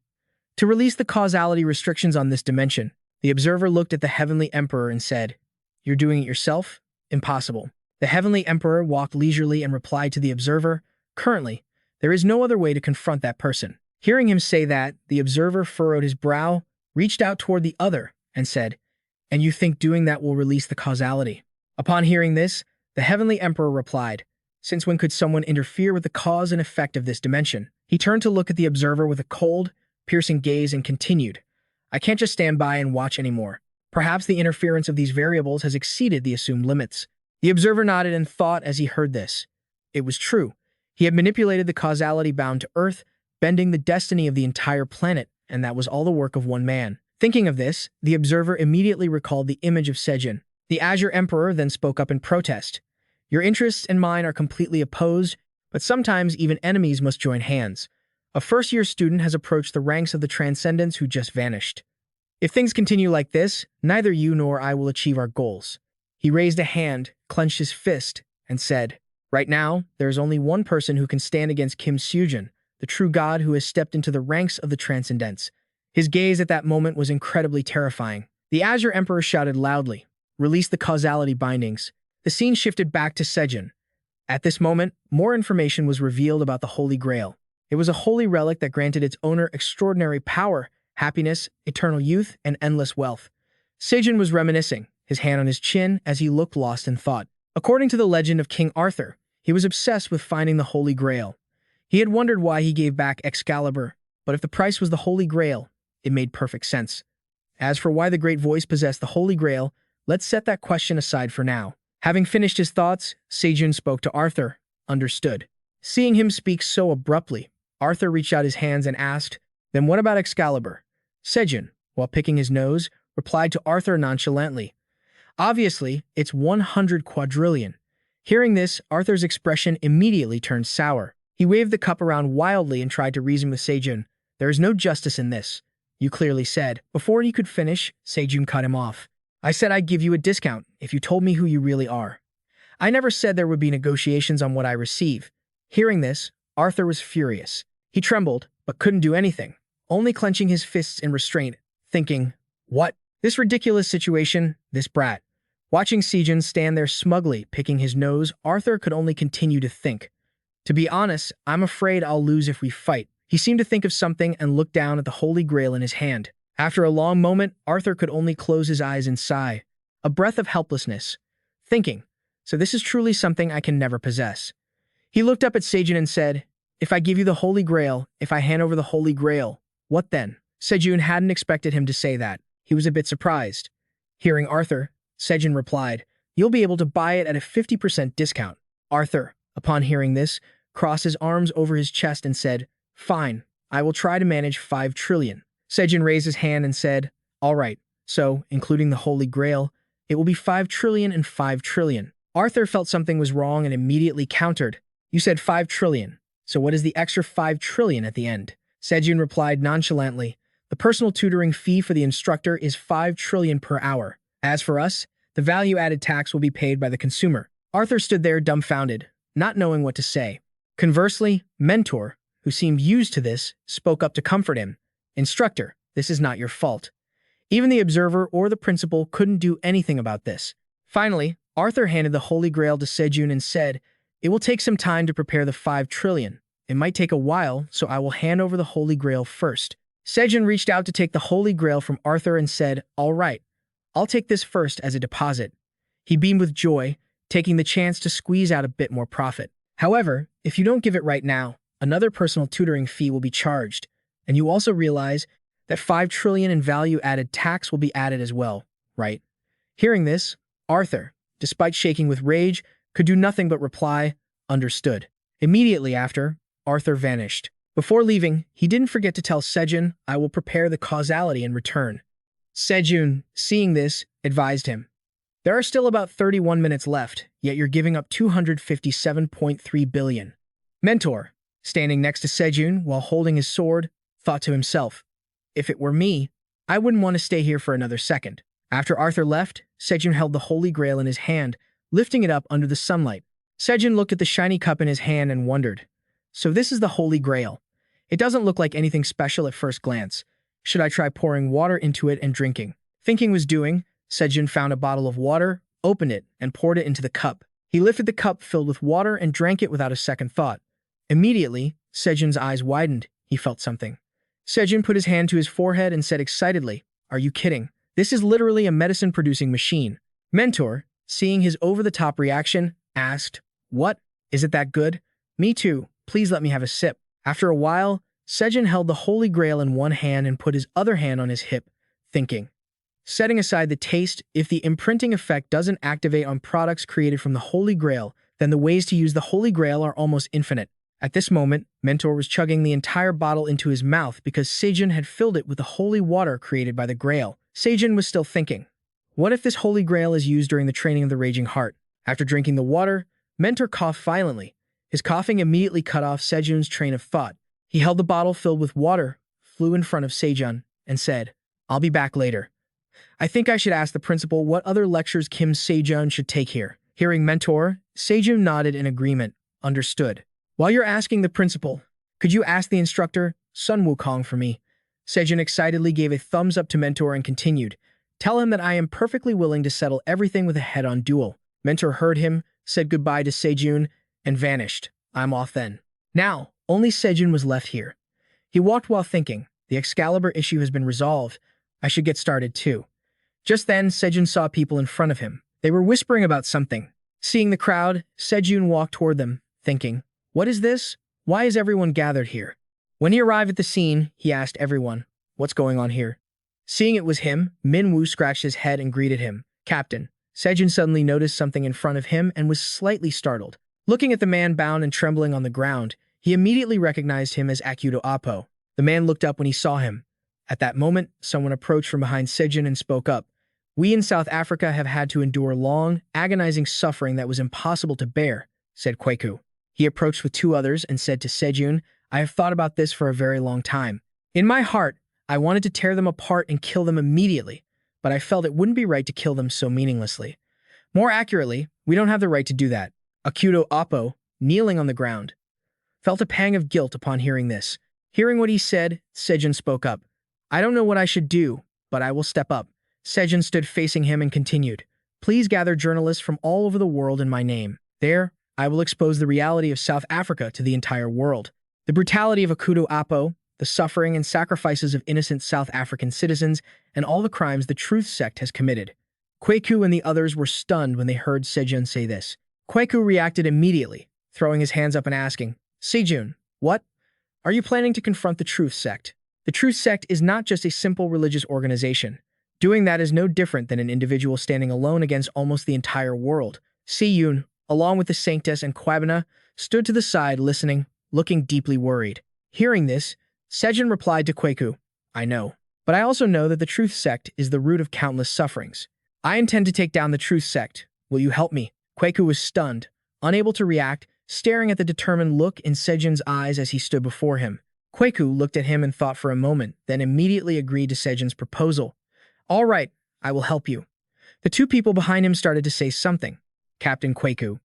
To release the causality restrictions on this dimension. The observer looked at the Heavenly Emperor and said, You're doing it yourself? Impossible. The Heavenly Emperor walked leisurely and replied to the observer, Currently, there is no other way to confront that person. Hearing him say that, the observer furrowed his brow, reached out toward the other, and said, And you think doing that will release the causality? Upon hearing this, the Heavenly Emperor replied, Since when could someone interfere with the cause and effect of this dimension? He turned to look at the observer with a cold, piercing gaze and continued, I can't just stand by and watch anymore. Perhaps the interference of these variables has exceeded the assumed limits. The observer nodded and thought as he heard this. It was true. He had manipulated the causality bound to Earth, bending the destiny of the entire planet, and that was all the work of one man. Thinking of this, the observer immediately recalled the image of Seojun. The Azure Emperor then spoke up in protest. Your interests and mine are completely opposed, but sometimes even enemies must join hands. A first-year student has approached the ranks of the Transcendents who just vanished. If things continue like this, neither you nor I will achieve our goals. He raised a hand, clenched his fist, and said, Right now, there is only one person who can stand against Kim Seojun, the true god who has stepped into the ranks of the Transcendents. His gaze at that moment was incredibly terrifying. The Azure Emperor shouted loudly, Release the causality bindings. The scene shifted back to Seojun. At this moment, more information was revealed about the Holy Grail. It was a holy relic that granted its owner extraordinary power, happiness, eternal youth, and endless wealth. Seojun was reminiscing, his hand on his chin as he looked lost in thought. According to the legend of King Arthur, he was obsessed with finding the Holy Grail. He had wondered why he gave back Excalibur, but if the price was the Holy Grail, it made perfect sense. As for why the Great Voice possessed the Holy Grail, let's set that question aside for now. Having finished his thoughts, Seojun spoke to Arthur. Understood. Seeing him speak so abruptly, Arthur reached out his hands and asked, Then what about Excalibur? Seojun, while picking his nose, replied to Arthur nonchalantly, Obviously, it's 100 quadrillion. Hearing this, Arthur's expression immediately turned sour. He waved the cup around wildly and tried to reason with Seojun. There is no justice in this. You clearly said. Before he could finish, Seojun cut him off. I said I'd give you a discount if you told me who you really are. I never said there would be negotiations on what I receive. Hearing this, Arthur was furious. He trembled, but couldn't do anything, only clenching his fists in restraint, thinking, What? This ridiculous situation, this brat. Watching Seojun stand there smugly, picking his nose, Arthur could only continue to think. To be honest, I'm afraid I'll lose if we fight. He seemed to think of something and looked down at the Holy Grail in his hand. After a long moment, Arthur could only close his eyes and sigh, a breath of helplessness, thinking, So this is truly something I can never possess. He looked up at Seojun and said, If I give you the Holy Grail, if I hand over the Holy Grail, what then? Seojun hadn't expected him to say that. He was a bit surprised. Hearing Arthur, Seojun replied, You'll be able to buy it at a 50% discount. Arthur, upon hearing this, crossed his arms over his chest and said, Fine, I will try to manage 5 trillion. Seojun raised his hand and said, All right, so, including the Holy Grail, it will be 5 trillion and 5 trillion. Arthur felt something was wrong and immediately countered. You said 5 trillion, so what is the extra 5 trillion at the end? Seojun replied nonchalantly, The personal tutoring fee for the instructor is 5 trillion per hour. As for us, the value-added tax will be paid by the consumer. Arthur stood there dumbfounded, not knowing what to say. Conversely, Mentor, who seemed used to this, spoke up to comfort him. Instructor, this is not your fault. Even the observer or the principal couldn't do anything about this. Finally, Arthur handed the Holy Grail to Seojun and said, It will take some time to prepare the 5 trillion. It might take a while, so I will hand over the Holy Grail first. Seojun reached out to take the Holy Grail from Arthur and said, All right, I'll take this first as a deposit. He beamed with joy, taking the chance to squeeze out a bit more profit. However, if you don't give it right now, another personal tutoring fee will be charged, and you also realize that 5 trillion in value-added tax will be added as well, right? Hearing this, Arthur, despite shaking with rage, could do nothing but reply, Understood. Immediately after, Arthur vanished. Before leaving, he didn't forget to tell Seojun, "I will prepare the causality in return." Seojun, seeing this, advised him, "There are still about 31 minutes left, yet you're giving up 257.3 billion. Mentor, standing next to Seojun while holding his sword, thought to himself, "If it were me, I wouldn't want to stay here for another second." After Arthur left, Seojun held the Holy Grail in his hand, lifting it up under the sunlight. Seojun looked at the shiny cup in his hand and wondered, "So this is the Holy Grail. It doesn't look like anything special at first glance. Should I try pouring water into it and drinking?" Thinking was doing, Seojun found a bottle of water, opened it, and poured it into the cup. He lifted the cup filled with water and drank it without a second thought. Immediately, Seojun's eyes widened. He felt something. Seojun put his hand to his forehead and said excitedly, "Are you kidding? This is literally a medicine-producing machine." Mentor, seeing his over-the-top reaction, asked, "What? Is it that good?" "Me too. Please let me have a sip." After a while, Seojun held the Holy Grail in one hand and put his other hand on his hip, thinking. Setting aside the taste, if the imprinting effect doesn't activate on products created from the Holy Grail, then the ways to use the Holy Grail are almost infinite. At this moment, Mentor was chugging the entire bottle into his mouth because Seojun had filled it with the holy water created by the Grail. Seojun was still thinking, what if this Holy Grail is used during the training of the Raging Heart? After drinking the water, Mentor coughed violently. His coughing immediately cut off Seojun's train of thought. He held the bottle filled with water, flew in front of Seojun, and said, "I'll be back later. I think I should ask the principal what other lectures Kim Seojun should take here." Hearing Mentor, Seojun nodded in agreement. "Understood. While you're asking the principal, could you ask the instructor, Sun Wukong, for me?" Seojun excitedly gave a thumbs up to Mentor and continued, "Tell him that I am perfectly willing to settle everything with a head-on duel." Mentor heard him, said goodbye to Seojun, and vanished. "I'm off then." Now, only Seojun was left here. He walked while thinking, the Excalibur issue has been resolved. I should get started too. Just then, Seojun saw people in front of him. They were whispering about something. Seeing the crowd, Seojun walked toward them, thinking, what is this? Why is everyone gathered here? When he arrived at the scene, he asked everyone, what's going on here? Seeing it was him, Minwoo scratched his head and greeted him. Captain. Seojun suddenly noticed something in front of him and was slightly startled. Looking at the man bound and trembling on the ground, he immediately recognized him as Akuto Apo. The man looked up when he saw him. At that moment, someone approached from behind Seojun and spoke up. We in South Africa have had to endure long, agonizing suffering that was impossible to bear, said Kweku. He approached with two others and said to Seojun, I have thought about this for a very long time. In my heart, I wanted to tear them apart and kill them immediately, but I felt it wouldn't be right to kill them so meaninglessly. More accurately, we don't have the right to do that. Akuto Apo, kneeling on the ground, felt a pang of guilt upon hearing this. Hearing what he said, Seojun spoke up. I don't know what I should do, but I will step up. Seojun stood facing him and continued. Please gather journalists from all over the world in my name. There, I will expose the reality of South Africa to the entire world. The brutality of Akuto Apo, the suffering and sacrifices of innocent South African citizens, and all the crimes the Truth Sect has committed. Kweku and the others were stunned when they heard Seojun say this. Kweku reacted immediately, throwing his hands up and asking, Seojun, what? Are you planning to confront the Truth Sect? The Truth Sect is not just a simple religious organization. Doing that is no different than an individual standing alone against almost the entire world. Seojun, along with the Sanctus and Kwabena, stood to the side listening, looking deeply worried. Hearing this, Seojun replied to Kweku, I know. But I also know that the Truth Sect is the root of countless sufferings. I intend to take down the Truth Sect. Will you help me? Kweku was stunned, unable to react, staring at the determined look in Seojun's eyes as he stood before him. Kweku looked at him and thought for a moment, then immediately agreed to Seojun's proposal. All right, I will help you. The two people behind him started to say something. Captain Kweku.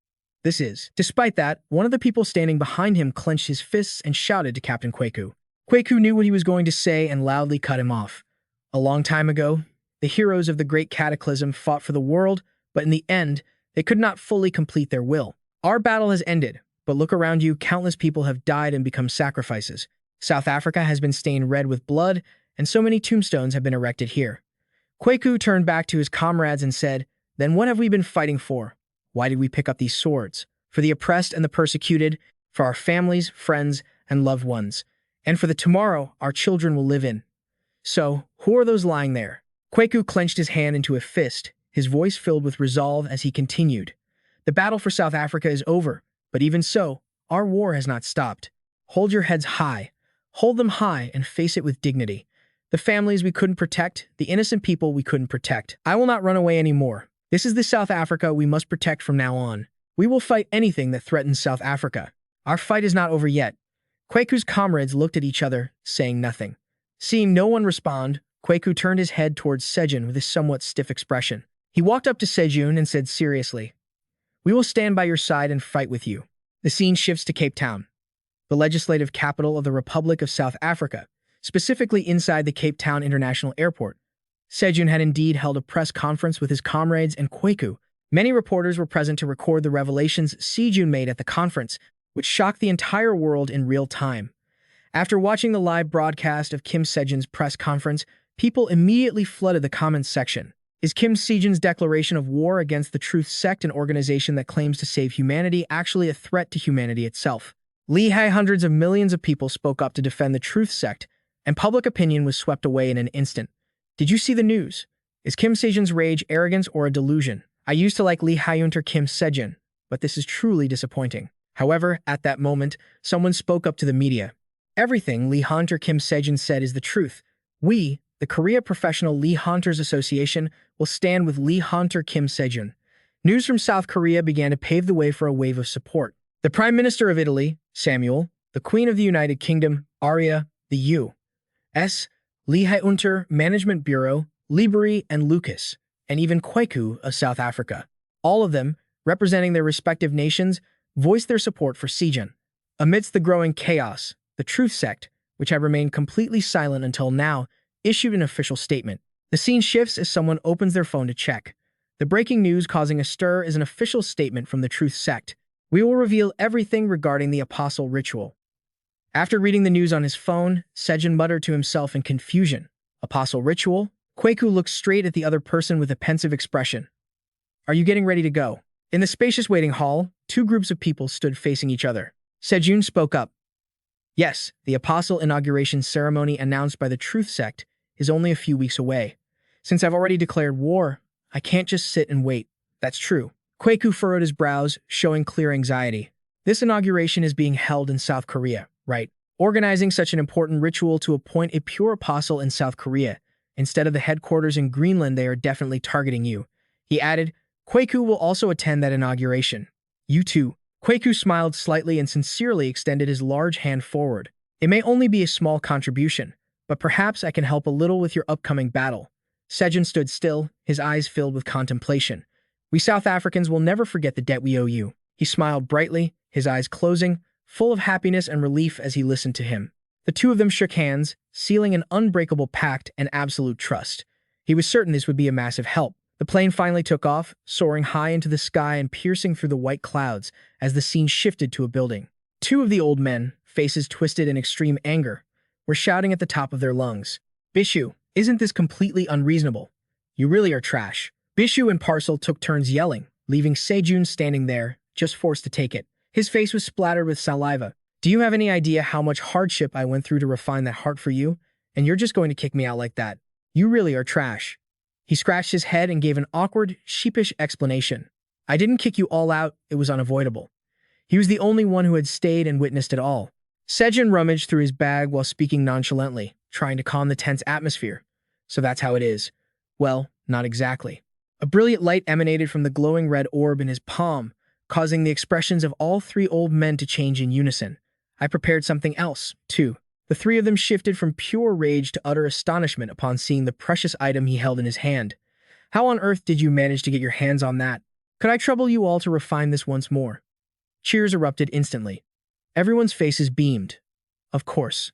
This is. Despite that, one of the people standing behind him clenched his fists and shouted to Captain Kweku. Kweku knew what he was going to say and loudly cut him off. A long time ago, the heroes of the Great Cataclysm fought for the world, but in the end, they could not fully complete their will. Our battle has ended, but look around you, countless people have died and become sacrifices. South Africa has been stained red with blood, and so many tombstones have been erected here. Kweku turned back to his comrades and said, Then what have we been fighting for? Why did we pick up these swords? For the oppressed and the persecuted, for our families, friends, and loved ones, and for the tomorrow our children will live in. So, who are those lying there? Kweku clenched his hand into a fist, his voice filled with resolve as he continued. The battle for South Africa is over, but even so, our war has not stopped. Hold your heads high. Hold them high and face it with dignity. The families we couldn't protect, the innocent people we couldn't protect. I will not run away anymore. This is the South Africa we must protect from now on. We will fight anything that threatens South Africa. Our fight is not over yet. Kweku's comrades looked at each other, saying nothing. Seeing no one respond, Kweku turned his head towards Seojun with a somewhat stiff expression. He walked up to Seojun and said seriously, "We will stand by your side and fight with you." The scene shifts to Cape Town, the legislative capital of the Republic of South Africa, specifically inside the Cape Town International Airport. Seojun had indeed held a press conference with his comrades and Kweku. Many reporters were present to record the revelations Seojun made at the conference, which shocked the entire world in real time. After watching the live broadcast of Kim Seojun's press conference, people immediately flooded the comments section. Is Kim Seojun's declaration of war against the Truth Sect, an organization that claims to save humanity, actually a threat to humanity itself? Hundreds of millions of people spoke up to defend the Truth Sect, and public opinion was swept away in an instant. Did you see the news? Is Kim Seojun's rage arrogance or a delusion? I used to like Lee Hyunter Kim Seojun, but this is truly disappointing. However, at that moment, someone spoke up to the media. Everything Lee Hyunter Kim Seojun said is the truth. We, the Korea Professional Lee Hunters Association, will stand with Lee Hyunter Kim Seojun. News from South Korea began to pave the way for a wave of support. The Prime Minister of Italy, Samuel, the Queen of the United Kingdom, Arya, the U.S., Lee Hyunter Management Bureau, Liberi, and Lucas, and even Kweku of South Africa. All of them, representing their respective nations, voiced their support for Seojun. Amidst the growing chaos, the Truth Sect, which had remained completely silent until now, issued an official statement. The scene shifts as someone opens their phone to check. The breaking news causing a stir is an official statement from the Truth Sect. We will reveal everything regarding the apostle ritual. After reading the news on his phone, Seojun muttered to himself in confusion. Apostle ritual? Kweku looked straight at the other person with a pensive expression. Are you getting ready to go? In the spacious waiting hall, two groups of people stood facing each other. Seojun spoke up. Yes, the apostle inauguration ceremony announced by the Truth Sect is only a few weeks away. Since I've already declared war, I can't just sit and wait. That's true. Kweku furrowed his brows, showing clear anxiety. This inauguration is being held in South Korea, right? Organizing such an important ritual to appoint a pure apostle in South Korea, instead of the headquarters in Greenland, they are definitely targeting you. He added, Kweku will also attend that inauguration. You too. Kweku smiled slightly and sincerely extended his large hand forward. It may only be a small contribution, but perhaps I can help a little with your upcoming battle. Seojun stood still, his eyes filled with contemplation. We South Africans will never forget the debt we owe you. He smiled brightly, his eyes closing, full of happiness and relief as he listened to him. The two of them shook hands, sealing an unbreakable pact and absolute trust. He was certain this would be a massive help. The plane finally took off, soaring high into the sky and piercing through the white clouds as the scene shifted to a building. Two of the old men, faces twisted in extreme anger, were shouting at the top of their lungs. Bishu, isn't this completely unreasonable? You really are trash. Bishu and Parcel took turns yelling, leaving Seojun standing there, just forced to take it. His face was splattered with saliva. Do you have any idea how much hardship I went through to refine that heart for you? And you're just going to kick me out like that. You really are trash. He scratched his head and gave an awkward, sheepish explanation. I didn't kick you all out, it was unavoidable. He was the only one who had stayed and witnessed it all. Seojun rummaged through his bag while speaking nonchalantly, trying to calm the tense atmosphere. So that's how it is. Well, not exactly. A brilliant light emanated from the glowing red orb in his palm, causing the expressions of all three old men to change in unison. I prepared something else, too. The three of them shifted from pure rage to utter astonishment upon seeing the precious item he held in his hand. How on earth did you manage to get your hands on that? Could I trouble you all to refine this once more? Cheers erupted instantly. Everyone's faces beamed. Of course.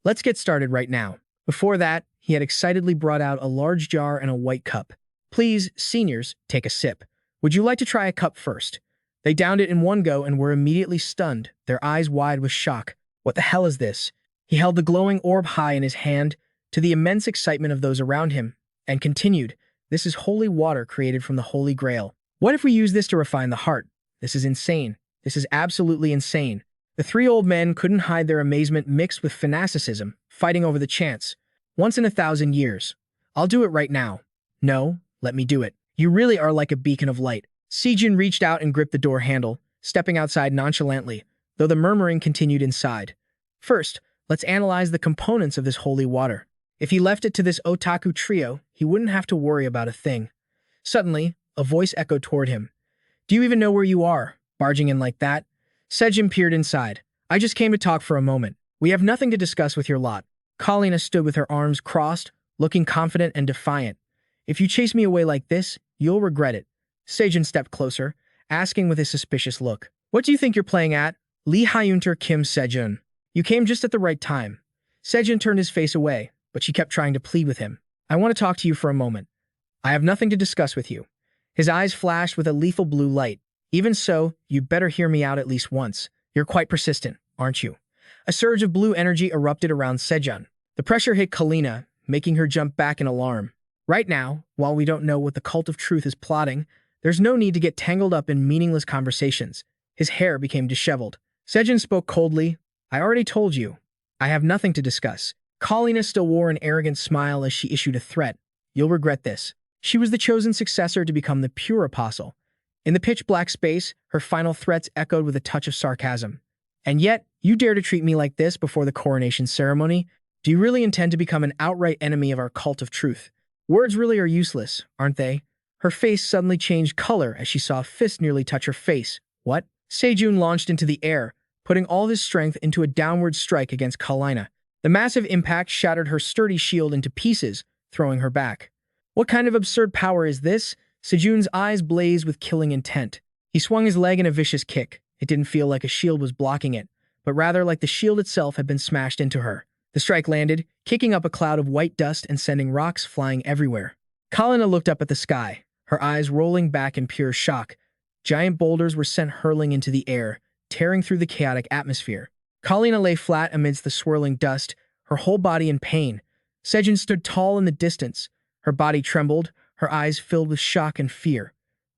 Let's get started right now. Before that, he had excitedly brought out a large jar and a white cup. Please, seniors, take a sip. Would you like to try a cup first? They downed it in one go and were immediately stunned, their eyes wide with shock. What the hell is this? He held the glowing orb high in his hand, to the immense excitement of those around him, and continued, This is holy water created from the Holy Grail. What if we use this to refine the heart? This is insane. This is absolutely insane. The three old men couldn't hide their amazement mixed with fanaticism, fighting over the chance. Once in 1,000 years. I'll do it right now. No, let me do it. You really are like a beacon of light. Seojun reached out and gripped the door handle, stepping outside nonchalantly, though the murmuring continued inside. First, Let's analyze the components of this holy water. If he left it to this otaku trio, he wouldn't have to worry about a thing. Suddenly, a voice echoed toward him. Do you even know where you are, barging in like that? Seojun peered inside. I just came to talk for a moment. We have nothing to discuss with your lot. Kalina stood with her arms crossed, looking confident and defiant. If you chase me away like this, you'll regret it. Seojun stepped closer, asking with a suspicious look. What do you think you're playing at? Lee Hyunter Kim Seojun. You came just at the right time. Seojun turned his face away, but she kept trying to plead with him. I want to talk to you for a moment. I have nothing to discuss with you. His eyes flashed with a lethal blue light. Even so, you'd better hear me out at least once. You're quite persistent, aren't you? A surge of blue energy erupted around Seojun. The pressure hit Kalina, making her jump back in alarm. Right now, while we don't know what the cult of truth is plotting, there's no need to get tangled up in meaningless conversations. His hair became disheveled. Seojun spoke coldly. I already told you. I have nothing to discuss. Kalina still wore an arrogant smile as she issued a threat. You'll regret this. She was the chosen successor to become the pure apostle. In the pitch-black space, her final threats echoed with a touch of sarcasm. And yet, you dare to treat me like this before the coronation ceremony? Do you really intend to become an outright enemy of our cult of truth? Words really are useless, aren't they? Her face suddenly changed color as she saw a fist nearly touch her face. What? Seojun launched into the air, putting all his strength into a downward strike against Kalina. The massive impact shattered her sturdy shield into pieces, throwing her back. What kind of absurd power is this? Seojun's eyes blazed with killing intent. He swung his leg in a vicious kick. It didn't feel like a shield was blocking it, but rather like the shield itself had been smashed into her. The strike landed, kicking up a cloud of white dust and sending rocks flying everywhere. Kalina looked up at the sky, her eyes rolling back in pure shock. Giant boulders were sent hurling into the air, tearing through the chaotic atmosphere. Kalina lay flat amidst the swirling dust, her whole body in pain. Seojun stood tall in the distance. Her body trembled, her eyes filled with shock and fear.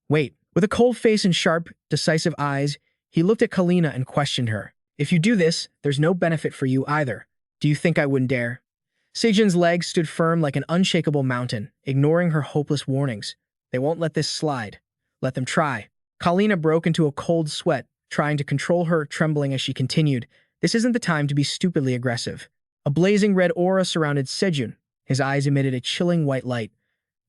Wait. With a cold face and sharp, decisive eyes, he looked at Kalina and questioned her. If you do this, there's no benefit for you either. Do you think I wouldn't dare? Seojun's legs stood firm like an unshakable mountain, ignoring her hopeless warnings. They won't let this slide. Let them try. Kalina broke into a cold sweat, trying to control her, trembling as she continued. This isn't the time to be stupidly aggressive. A blazing red aura surrounded Seojun. His eyes emitted a chilling white light.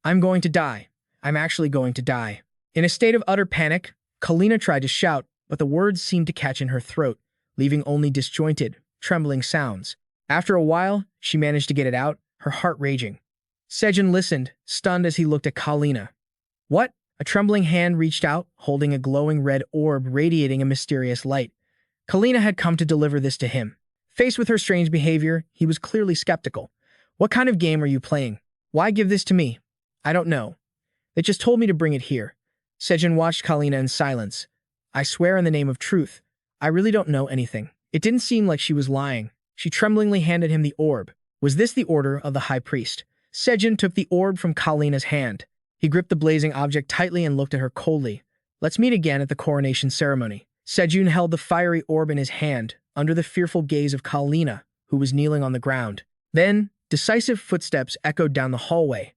I'm going to die. I'm actually going to die. In a state of utter panic, Kalina tried to shout, but the words seemed to catch in her throat, leaving only disjointed, trembling sounds. After a while, she managed to get it out, her heart raging. Seojun listened, stunned as he looked at Kalina. What? A trembling hand reached out, holding a glowing red orb radiating a mysterious light. Kalina had come to deliver this to him. Faced with her strange behavior, he was clearly skeptical. What kind of game are you playing? Why give this to me? I don't know. They just told me to bring it here. Seojun watched Kalina in silence. I swear in the name of truth, I really don't know anything. It didn't seem like she was lying. She tremblingly handed him the orb. Was this the order of the high priest? Seojun took the orb from Kalina's hand. He gripped the blazing object tightly and looked at her coldly. Let's meet again at the coronation ceremony. Seojun held the fiery orb in his hand, under the fearful gaze of Kalina, who was kneeling on the ground. Then, decisive footsteps echoed down the hallway.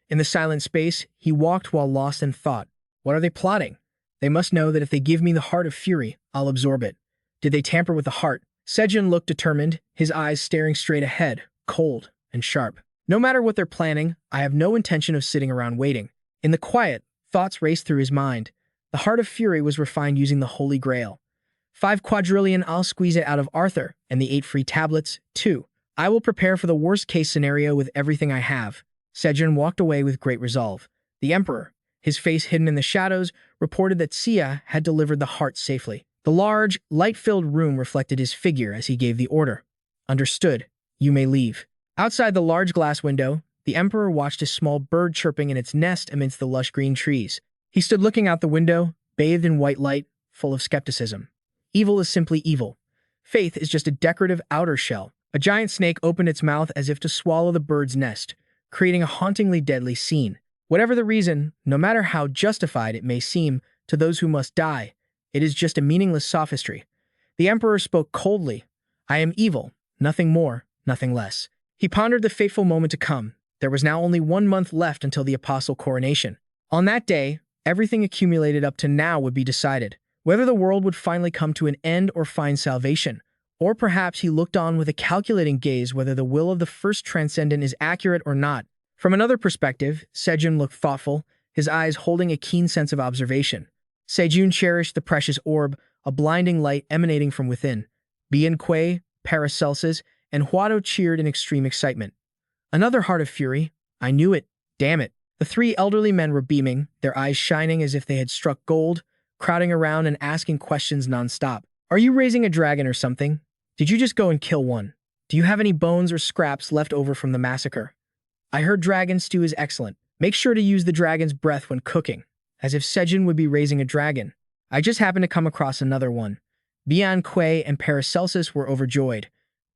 In the silent space, he walked while lost in thought. What are they plotting? They must know that if they give me the heart of fury, I'll absorb it. Did they tamper with the heart? Seojun looked determined, his eyes staring straight ahead, cold and sharp. No matter what they're planning, I have no intention of sitting around waiting. In the quiet, thoughts raced through his mind. The heart of fury was refined using the Holy Grail. 5 quadrillion, I'll squeeze it out of Arthur, and the 8 free tablets, too. I will prepare for the worst-case scenario with everything I have. Seojun walked away with great resolve. The Emperor, his face hidden in the shadows, reported that Sia had delivered the heart safely. The large, light-filled room reflected his figure as he gave the order. Understood. You may leave. Outside the large glass window, the Emperor watched a small bird chirping in its nest amidst the lush green trees. He stood looking out the window, bathed in white light, full of skepticism. Evil is simply evil. Faith is just a decorative outer shell. A giant snake opened its mouth as if to swallow the bird's nest, creating a hauntingly deadly scene. Whatever the reason, no matter how justified it may seem to those who must die, it is just a meaningless sophistry. The Emperor spoke coldly. I am evil, nothing more, nothing less. He pondered the fateful moment to come. There was now only 1 month left until the apostle coronation. On that day, everything accumulated up to now would be decided. Whether the world would finally come to an end or find salvation, Or perhaps he looked on with a calculating gaze whether the will of the first Transcendent is accurate or not. From another perspective, Seojun looked thoughtful, his eyes holding a keen sense of observation. Seojun cherished the precious orb, a blinding light emanating from within. Bien Kui, Paracelsus, and Huado cheered in extreme excitement. Another heart of fury. I knew it. Damn it. The three elderly men were beaming, their eyes shining as if they had struck gold, crowding around and asking questions nonstop. Are you raising a dragon or something? Did you just go and kill one? Do you have any bones or scraps left over from the massacre? I heard dragon stew is excellent. Make sure to use the dragon's breath when cooking. As if Seojun would be raising a dragon. I just happened to come across another one. Bien Kui and Paracelsus were overjoyed.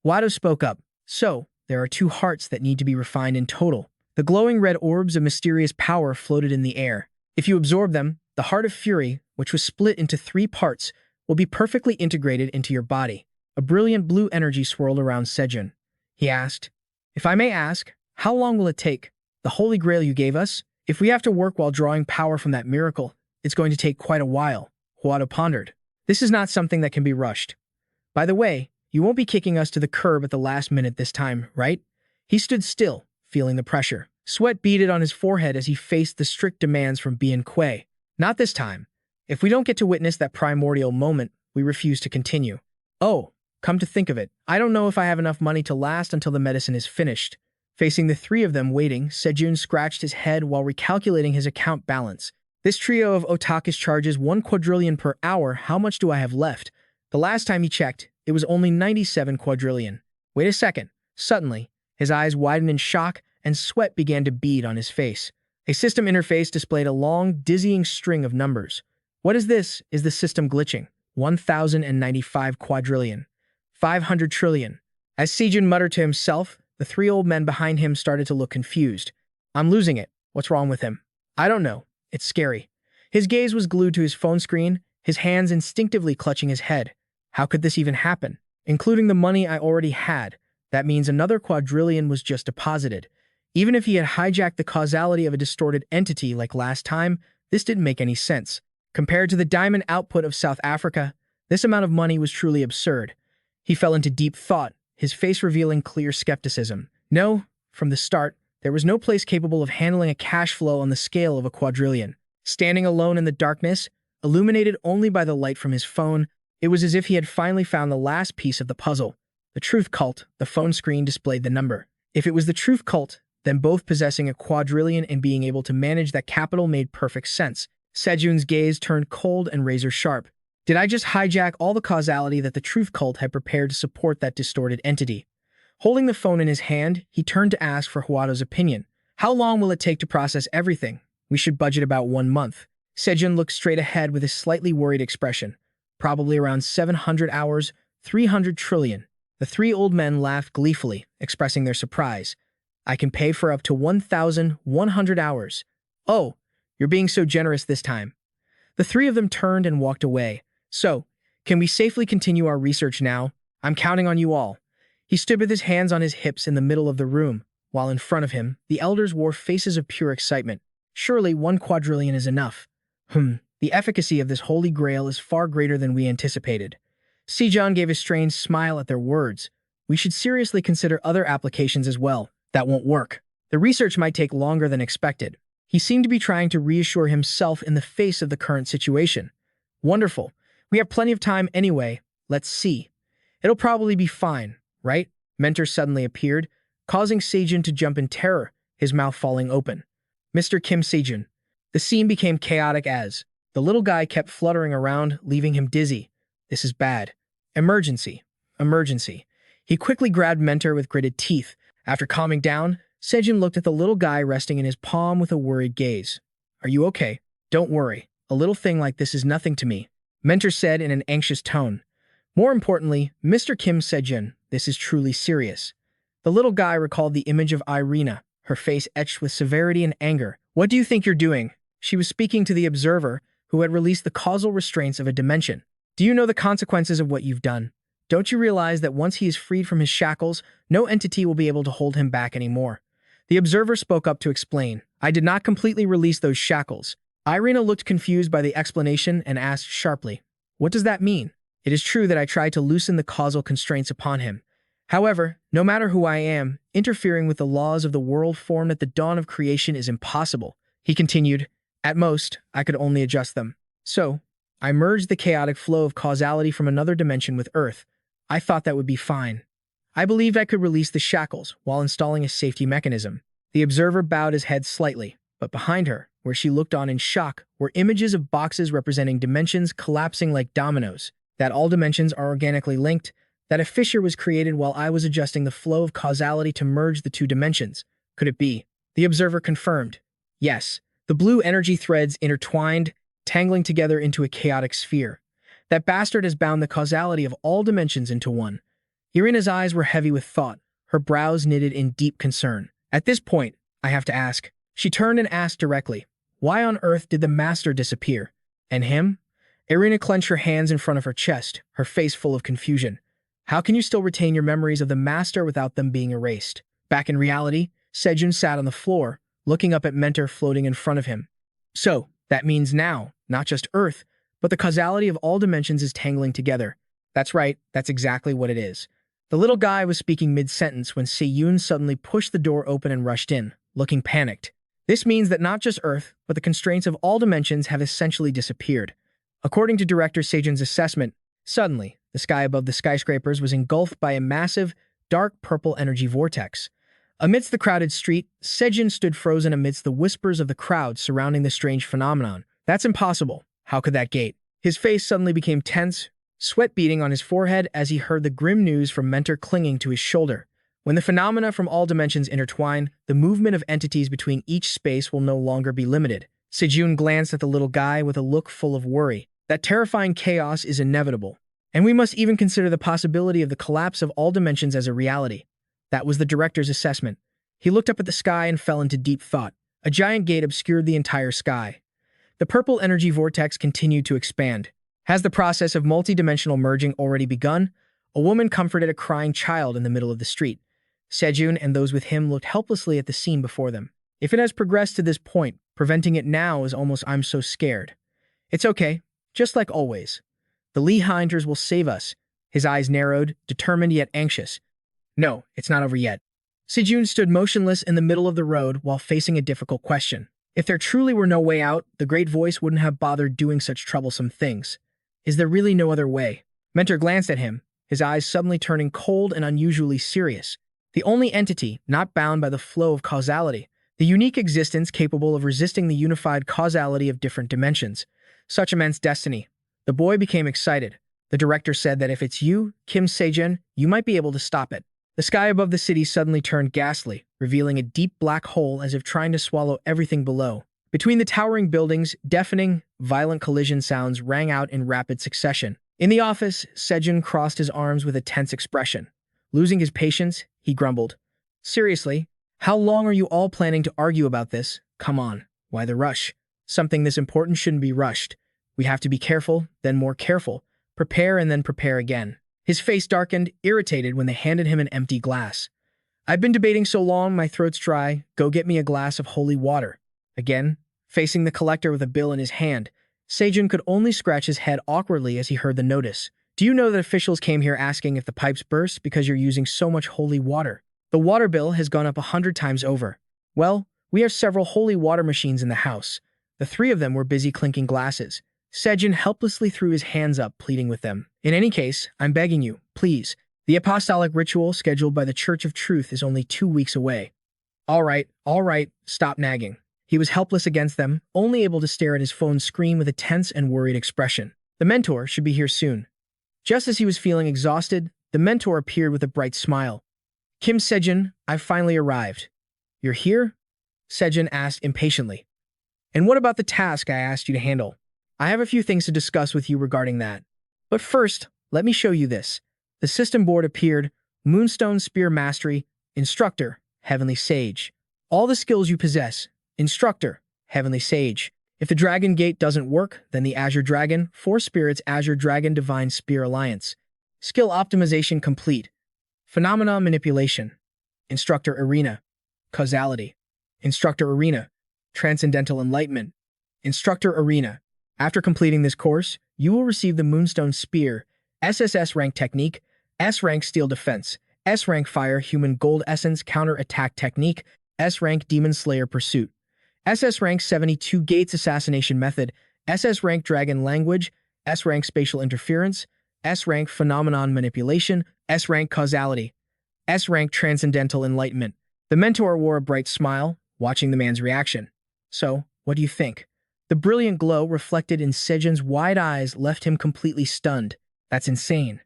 Wado spoke up. So, there are two hearts that need to be refined in total. The glowing red orbs of mysterious power floated in the air. If you absorb them, the heart of fury, which was split into 3 parts, will be perfectly integrated into your body. A brilliant blue energy swirled around Seojun. He asked, if I may ask, how long will it take? The holy grail you gave us? If we have to work while drawing power from that miracle, it's going to take quite a while, Huado pondered. This is not something that can be rushed. By the way, you won't be kicking us to the curb at the last minute this time, right? He stood still, feeling the pressure. Sweat beaded on his forehead as he faced the strict demands from Bien Kui. Not this time. If we don't get to witness that primordial moment, we refuse to continue. Oh, come to think of it, I don't know if I have enough money to last until the medicine is finished. Facing the 3 of them waiting, Seojun scratched his head while recalculating his account balance. This trio of otakus charges 1 quadrillion per hour. How much do I have left? The last time he checked, it was only 97 quadrillion. Wait a second. Suddenly, his eyes widened in shock and sweat began to bead on his face. A system interface displayed a long, dizzying string of numbers. What is this? Is the system glitching? 1,095 quadrillion. 500 trillion. As Seojun muttered to himself, the 3 old men behind him started to look confused. I'm losing it. What's wrong with him? I don't know. It's scary. His gaze was glued to his phone screen, his hands instinctively clutching his head. How could this even happen? Including the money I already had. That means another quadrillion was just deposited. Even if he had hijacked the causality of a distorted entity like last time, this didn't make any sense. Compared to the diamond output of South Africa, this amount of money was truly absurd. He fell into deep thought, his face revealing clear skepticism. No, from the start, there was no place capable of handling a cash flow on the scale of a quadrillion. Standing alone in the darkness, illuminated only by the light from his phone, it was as if he had finally found the last piece of the puzzle. The truth cult, the phone screen displayed the number. If it was the truth cult, then both possessing a quadrillion and being able to manage that capital made perfect sense. Seojun's gaze turned cold and razor-sharp. Did I just hijack all the causality that the truth cult had prepared to support that distorted entity? Holding the phone in his hand, he turned to ask for Huado's opinion. How long will it take to process everything? We should budget about 1 month. Seojun looked straight ahead with a slightly worried expression. Probably around 700 hours, 300 trillion. The 3 old men laughed gleefully, expressing their surprise. I can pay for up to 1,100 hours. Oh, you're being so generous this time. The 3 of them turned and walked away. So, can we safely continue our research now? I'm counting on you all. He stood with his hands on his hips in the middle of the room, while in front of him, the elders wore faces of pure excitement. Surely 1 quadrillion is enough. The efficacy of this holy grail is far greater than we anticipated. Seojun gave a strange smile at their words. We should seriously consider other applications as well. That won't work. The research might take longer than expected. He seemed to be trying to reassure himself in the face of the current situation. Wonderful. We have plenty of time anyway. Let's see. It'll probably be fine, right? Mentor suddenly appeared, causing Seojun to jump in terror, his mouth falling open. Mr. Kim Seojun. The scene became chaotic as the little guy kept fluttering around, leaving him dizzy. This is bad. Emergency. Emergency. He quickly grabbed Mentor with gritted teeth. After calming down, Seojun looked at the little guy resting in his palm with a worried gaze. Are you okay? Don't worry. A little thing like this is nothing to me, Mentor said in an anxious tone. More importantly, Mr. Kim Seojun, this is truly serious. The little guy recalled the image of Irina, her face etched with severity and anger. What do you think you're doing? She was speaking to the observer, who had released the causal restraints of a dimension. Do you know the consequences of what you've done? Don't you realize that once he is freed from his shackles, no entity will be able to hold him back anymore? The observer spoke up to explain. I did not completely release those shackles. Irina looked confused by the explanation and asked sharply, what does that mean? It is true that I tried to loosen the causal constraints upon him. However, no matter who I am, interfering with the laws of the world formed at the dawn of creation is impossible. He continued, at most, I could only adjust them. So, I merged the chaotic flow of causality from another dimension with Earth. I thought that would be fine. I believed I could release the shackles while installing a safety mechanism. The observer bowed his head slightly, but behind her, where she looked on in shock, were images of boxes representing dimensions collapsing like dominoes, that all dimensions are organically linked, that a fissure was created while I was adjusting the flow of causality to merge the two dimensions. Could it be? The observer confirmed. Yes, the blue energy threads intertwined, tangling together into a chaotic sphere. That bastard has bound the causality of all dimensions into one. Irina's eyes were heavy with thought, her brows knitted in deep concern. At this point, I have to ask. She turned and asked directly, why on earth did the master disappear? And him? Irina clenched her hands in front of her chest, her face full of confusion. How can you still retain your memories of the master without them being erased? Back in reality, Seojun sat on the floor, looking up at Mentor floating in front of him. So, that means now, not just Earth, but the causality of all dimensions is tangling together. That's right, that's exactly what it is. The little guy was speaking mid-sentence when Seojun suddenly pushed the door open and rushed in, looking panicked. This means that not just Earth, but the constraints of all dimensions have essentially disappeared. According to Director Seojun's assessment, suddenly, the sky above the skyscrapers was engulfed by a massive, dark purple energy vortex. Amidst the crowded street, Seojun stood frozen amidst the whispers of the crowd surrounding the strange phenomenon. That's impossible. How could that gate? His face suddenly became tense, sweat beading on his forehead as he heard the grim news from Mentor clinging to his shoulder. When the phenomena from all dimensions intertwine, the movement of entities between each space will no longer be limited. Seojun glanced at the little guy with a look full of worry. That terrifying chaos is inevitable. And we must even consider the possibility of the collapse of all dimensions as a reality. That was the director's assessment. He looked up at the sky and fell into deep thought. A giant gate obscured the entire sky. The purple energy vortex continued to expand. Has the process of multidimensional merging already begun? A woman comforted a crying child in the middle of the street. Seojun and those with him looked helplessly at the scene before them. If it has progressed to this point, preventing it now is almost I'm so scared. It's okay, just like always. The Lee Hunters will save us. His eyes narrowed, determined yet anxious. No, it's not over yet. Seojun stood motionless in the middle of the road while facing a difficult question. If there truly were no way out, the great voice wouldn't have bothered doing such troublesome things. Is there really no other way? Mentor glanced at him, his eyes suddenly turning cold and unusually serious. The only entity not bound by the flow of causality, the unique existence capable of resisting the unified causality of different dimensions. Such immense destiny. The boy became excited. The director said that if it's you, Kim Seojun, you might be able to stop it. The sky above the city suddenly turned ghastly, revealing a deep black hole as if trying to swallow everything below. Between the towering buildings, deafening, violent collision sounds rang out in rapid succession. In the office, Seojun crossed his arms with a tense expression. Losing his patience, he grumbled. Seriously, how long are you all planning to argue about this? Come on, why the rush? Something this important shouldn't be rushed. We have to be careful, then more careful. Prepare and then prepare again. His face darkened, irritated when they handed him an empty glass. I've been debating so long, my throat's dry. Go get me a glass of holy water. Again, facing the collector with a bill in his hand, Seojun could only scratch his head awkwardly as he heard the notice. Do you know that officials came here asking if the pipes burst because you're using so much holy water? The water bill has gone up 100 times over. Well, we have several holy water machines in the house. The three of them were busy clinking glasses. Seojun helplessly threw his hands up, pleading with them. In any case, I'm begging you, please. The apostolic ritual scheduled by the Church of Truth is only 2 weeks away. All right, stop nagging. He was helpless against them, only able to stare at his phone screen with a tense and worried expression. The mentor should be here soon. Just as he was feeling exhausted, the mentor appeared with a bright smile. Kim Seojun, I've finally arrived. You're here? Seojun asked impatiently. And what about the task I asked you to handle? I have a few things to discuss with you regarding that. But first, let me show you this. The system board appeared, Moonstone Spear Mastery, Instructor, Heavenly Sage. All the skills you possess, Instructor, Heavenly Sage. If the Dragon Gate doesn't work, then the Azure Dragon, 4 Spirits Azure Dragon Divine Spear Alliance. Skill Optimization complete. Phenomena Manipulation. Instructor Arena. Causality. Instructor Arena. Transcendental Enlightenment. Instructor Arena. After completing this course, you will receive the Moonstone Spear, SSS-Rank technique, S-Rank steel defense, S-Rank fire human gold essence counter-attack technique, S-Rank demon slayer pursuit, SS-Rank 72 gates assassination method, SS-Rank dragon language, S-Rank spatial interference, S-Rank phenomenon manipulation, S-Rank causality, S-Rank transcendental enlightenment. The mentor wore a bright smile, watching the man's reaction. So, what do you think? The brilliant glow reflected in Seojun's wide eyes left him completely stunned. That's insane.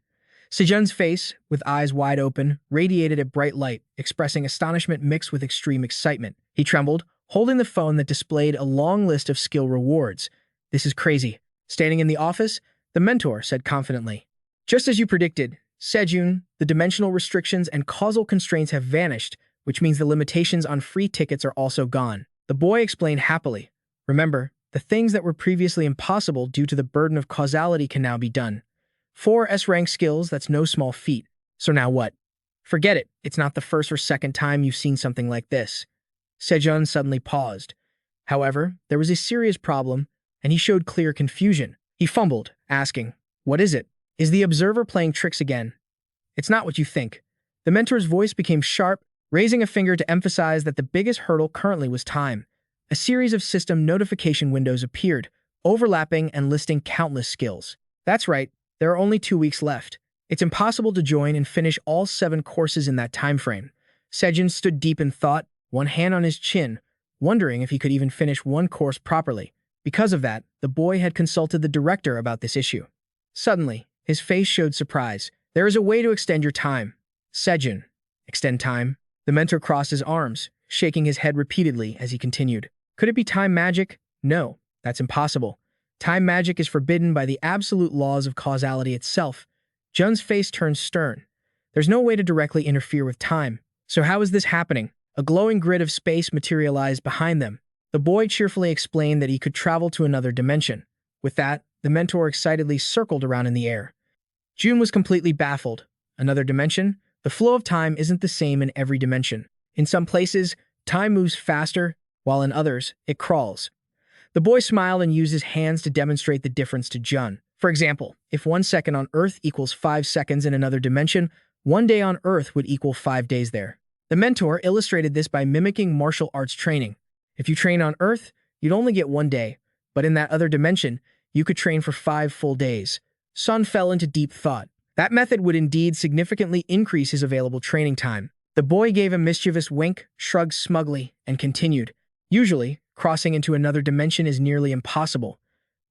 Seojun's face, with eyes wide open, radiated a bright light, expressing astonishment mixed with extreme excitement. He trembled, holding the phone that displayed a long list of skill rewards. This is crazy. Standing in the office, the mentor said confidently. Just as you predicted, Seojun, the dimensional restrictions and causal constraints have vanished, which means the limitations on free tickets are also gone. The boy explained happily. Remember, the things that were previously impossible due to the burden of causality can now be done. 4 S-Rank skills, that's no small feat. So now what? Forget it, it's not the first or second time you've seen something like this. Seojun suddenly paused. However, there was a serious problem, and he showed clear confusion. He fumbled, asking, "What is it? Is the observer playing tricks again?" "It's not what you think." The mentor's voice became sharp, raising a finger to emphasize that the biggest hurdle currently was time. A series of system notification windows appeared, overlapping and listing countless skills. That's right, there are only 2 weeks left. It's impossible to join and finish all 7 courses in that time frame. Seojun stood deep in thought, one hand on his chin, wondering if he could even finish one course properly. Because of that, the boy had consulted the director about this issue. Suddenly, his face showed surprise. "There is a way to extend your time." "Seojun, extend time?" The mentor crossed his arms, shaking his head repeatedly as he continued. "Could it be time magic? No, that's impossible. Time magic is forbidden by the absolute laws of causality itself." Jun's face turned stern. "There's no way to directly interfere with time. So how is this happening?" A glowing grid of space materialized behind them. The boy cheerfully explained that he could travel to another dimension. With that, the mentor excitedly circled around in the air. Jun was completely baffled. Another dimension? The flow of time isn't the same in every dimension. In some places, time moves faster, while in others, it crawls. The boy smiled and used his hands to demonstrate the difference to Jun. For example, if 1 second on Earth equals 5 seconds in another dimension, 1 day on Earth would equal 5 days there. The mentor illustrated this by mimicking martial arts training. If you train on Earth, you'd only get 1 day, but in that other dimension, you could train for 5 full days. Sun fell into deep thought. That method would indeed significantly increase his available training time. The boy gave a mischievous wink, shrugged smugly, and continued. Usually, crossing into another dimension is nearly impossible.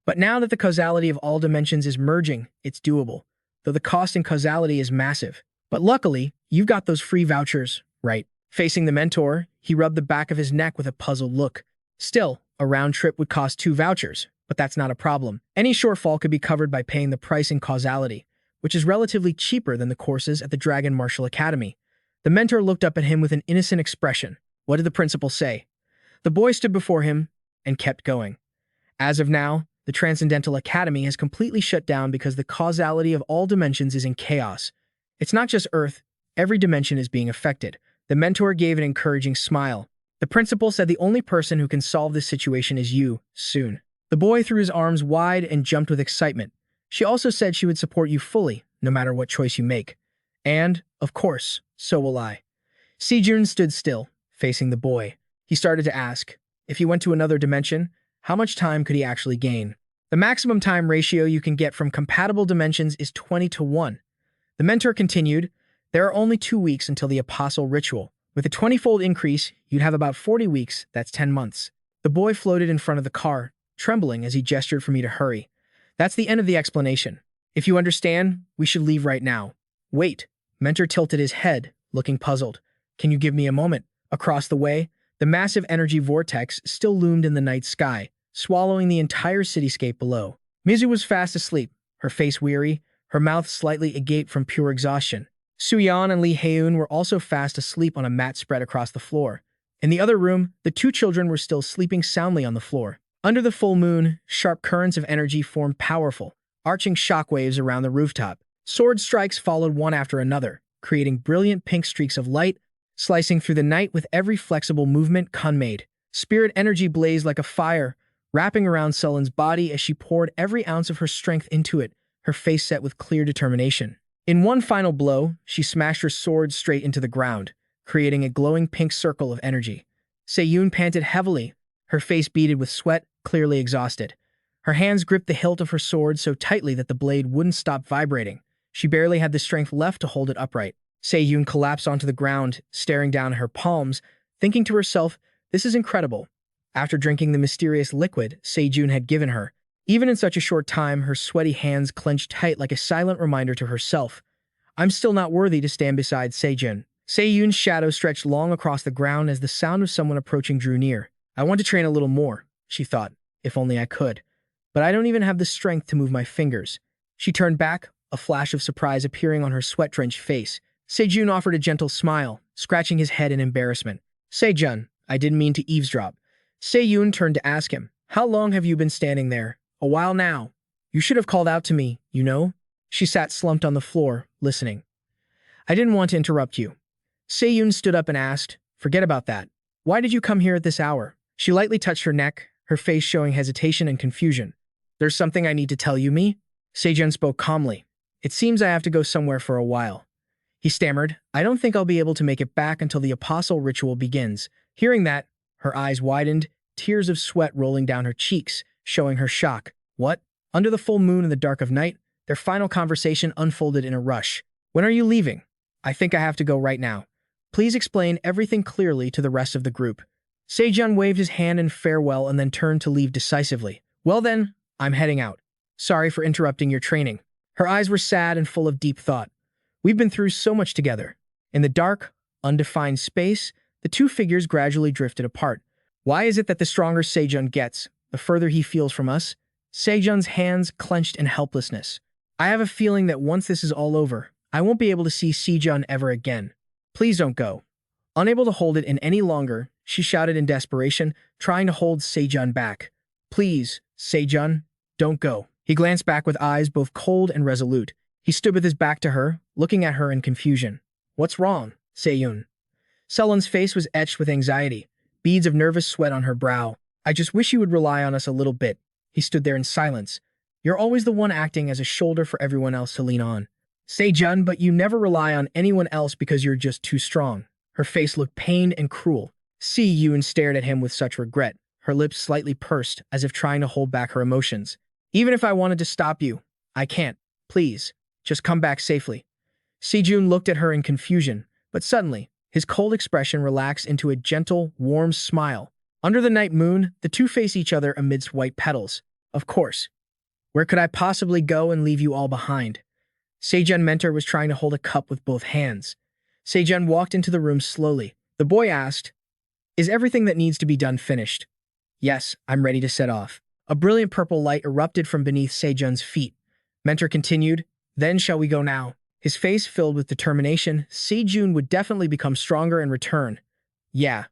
But now that the causality of all dimensions is merging, it's doable, though the cost in causality is massive. But luckily, you've got those free vouchers, right? Facing the mentor, he rubbed the back of his neck with a puzzled look. Still, a round trip would cost 2 vouchers, but that's not a problem. Any shortfall could be covered by paying the price in causality, which is relatively cheaper than the courses at the Dragon Martial Academy. The mentor looked up at him with an innocent expression. What did the principal say? The boy stood before him and kept going. As of now, the Transcendental Academy has completely shut down because the causality of all dimensions is in chaos. It's not just Earth, every dimension is being affected. The mentor gave an encouraging smile. The principal said the only person who can solve this situation is you, soon. The boy threw his arms wide and jumped with excitement. She also said she would support you fully, no matter what choice you make. And, of course, so will I. Seojun stood still, facing the boy. He started to ask, if he went to another dimension, how much time could he actually gain? The maximum time ratio you can get from compatible dimensions is 20-1. The mentor continued, there are only 2 weeks until the Apostle Ritual. With a 20-fold increase, you'd have about 40 weeks, that's 10 months. The boy floated in front of the car, trembling as he gestured for me to hurry. That's the end of the explanation. If you understand, we should leave right now. Wait. Mentor tilted his head, looking puzzled. Can you give me a moment? Across the way, the massive energy vortex still loomed in the night sky, swallowing the entire cityscape below. Mizu was fast asleep, her face weary, her mouth slightly agape from pure exhaustion. Suyan and Lee Haeun were also fast asleep on a mat spread across the floor. In the other room, the 2 children were still sleeping soundly on the floor. Under the full moon, sharp currents of energy formed powerful, arching shockwaves around the rooftop. Sword strikes followed one after another, creating brilliant pink streaks of light, slicing through the night with every flexible movement Kun made. Spirit energy blazed like a fire, wrapping around Sullen's body as she poured every ounce of her strength into it, her face set with clear determination. In one final blow, she smashed her sword straight into the ground, creating a glowing pink circle of energy. Seojun panted heavily, her face beaded with sweat, clearly exhausted. Her hands gripped the hilt of her sword so tightly that the blade wouldn't stop vibrating. She barely had the strength left to hold it upright. Seojun collapsed onto the ground, staring down at her palms, thinking to herself, this is incredible. After drinking the mysterious liquid Seojun had given her, even in such a short time, her sweaty hands clenched tight like a silent reminder to herself. I'm still not worthy to stand beside Seojun. Seojun's shadow stretched long across the ground as the sound of someone approaching drew near. I want to train a little more, she thought, if only I could. But I don't even have the strength to move my fingers. She turned back, a flash of surprise appearing on her sweat-drenched face. Seojun offered a gentle smile, scratching his head in embarrassment. Seojun, I didn't mean to eavesdrop. Seojun turned to ask him, how long have you been standing there? A while now. You should have called out to me, you know? She sat slumped on the floor, listening. I didn't want to interrupt you. Seojun stood up and asked, forget about that. Why did you come here at this hour? She lightly touched her neck, her face showing hesitation and confusion. There's something I need to tell you, me? Seojun spoke calmly. It seems I have to go somewhere for a while. He stammered, I don't think I'll be able to make it back until the apostle ritual begins. Hearing that, her eyes widened, tears of sweat rolling down her cheeks, showing her shock. What? Under the full moon in the dark of night, their final conversation unfolded in a rush. When are you leaving? I think I have to go right now. Please explain everything clearly to the rest of the group. Seojun waved his hand in farewell and then turned to leave decisively. Well then, I'm heading out. Sorry for interrupting your training. Her eyes were sad and full of deep thought. We've been through so much together. In the dark, undefined space, the two figures gradually drifted apart. Why is it that the stronger Seojun gets, the further he feels from us? Seojun's hands clenched in helplessness. I have a feeling that once this is all over, I won't be able to see Seojun ever again. Please don't go. Unable to hold it in any longer, she shouted in desperation, trying to hold Seojun back. Please, Seojun, don't go. He glanced back with eyes both cold and resolute. He stood with his back to her, looking at her in confusion. What's wrong, Seojun? Sullen's face was etched with anxiety, beads of nervous sweat on her brow. I just wish you would rely on us a little bit. He stood there in silence. You're always the one acting as a shoulder for everyone else to lean on. Seojun, but you never rely on anyone else because you're just too strong. Her face looked pained and cruel. Seojun stared at him with such regret, her lips slightly pursed as if trying to hold back her emotions. Even if I wanted to stop you, I can't. Please, just come back safely. Seojun looked at her in confusion, but suddenly, his cold expression relaxed into a gentle, warm smile. Under the night moon, the two face each other amidst white petals. Of course. Where could I possibly go and leave you all behind? Seojun Mentor was trying to hold a cup with both hands. Seojun walked into the room slowly. The boy asked, Is everything that needs to be done finished? Yes, I'm ready to set off. A brilliant purple light erupted from beneath Seojun's feet. Mentor continued, Then shall we go now? His face filled with determination. Seojun would definitely become stronger in return. Yeah,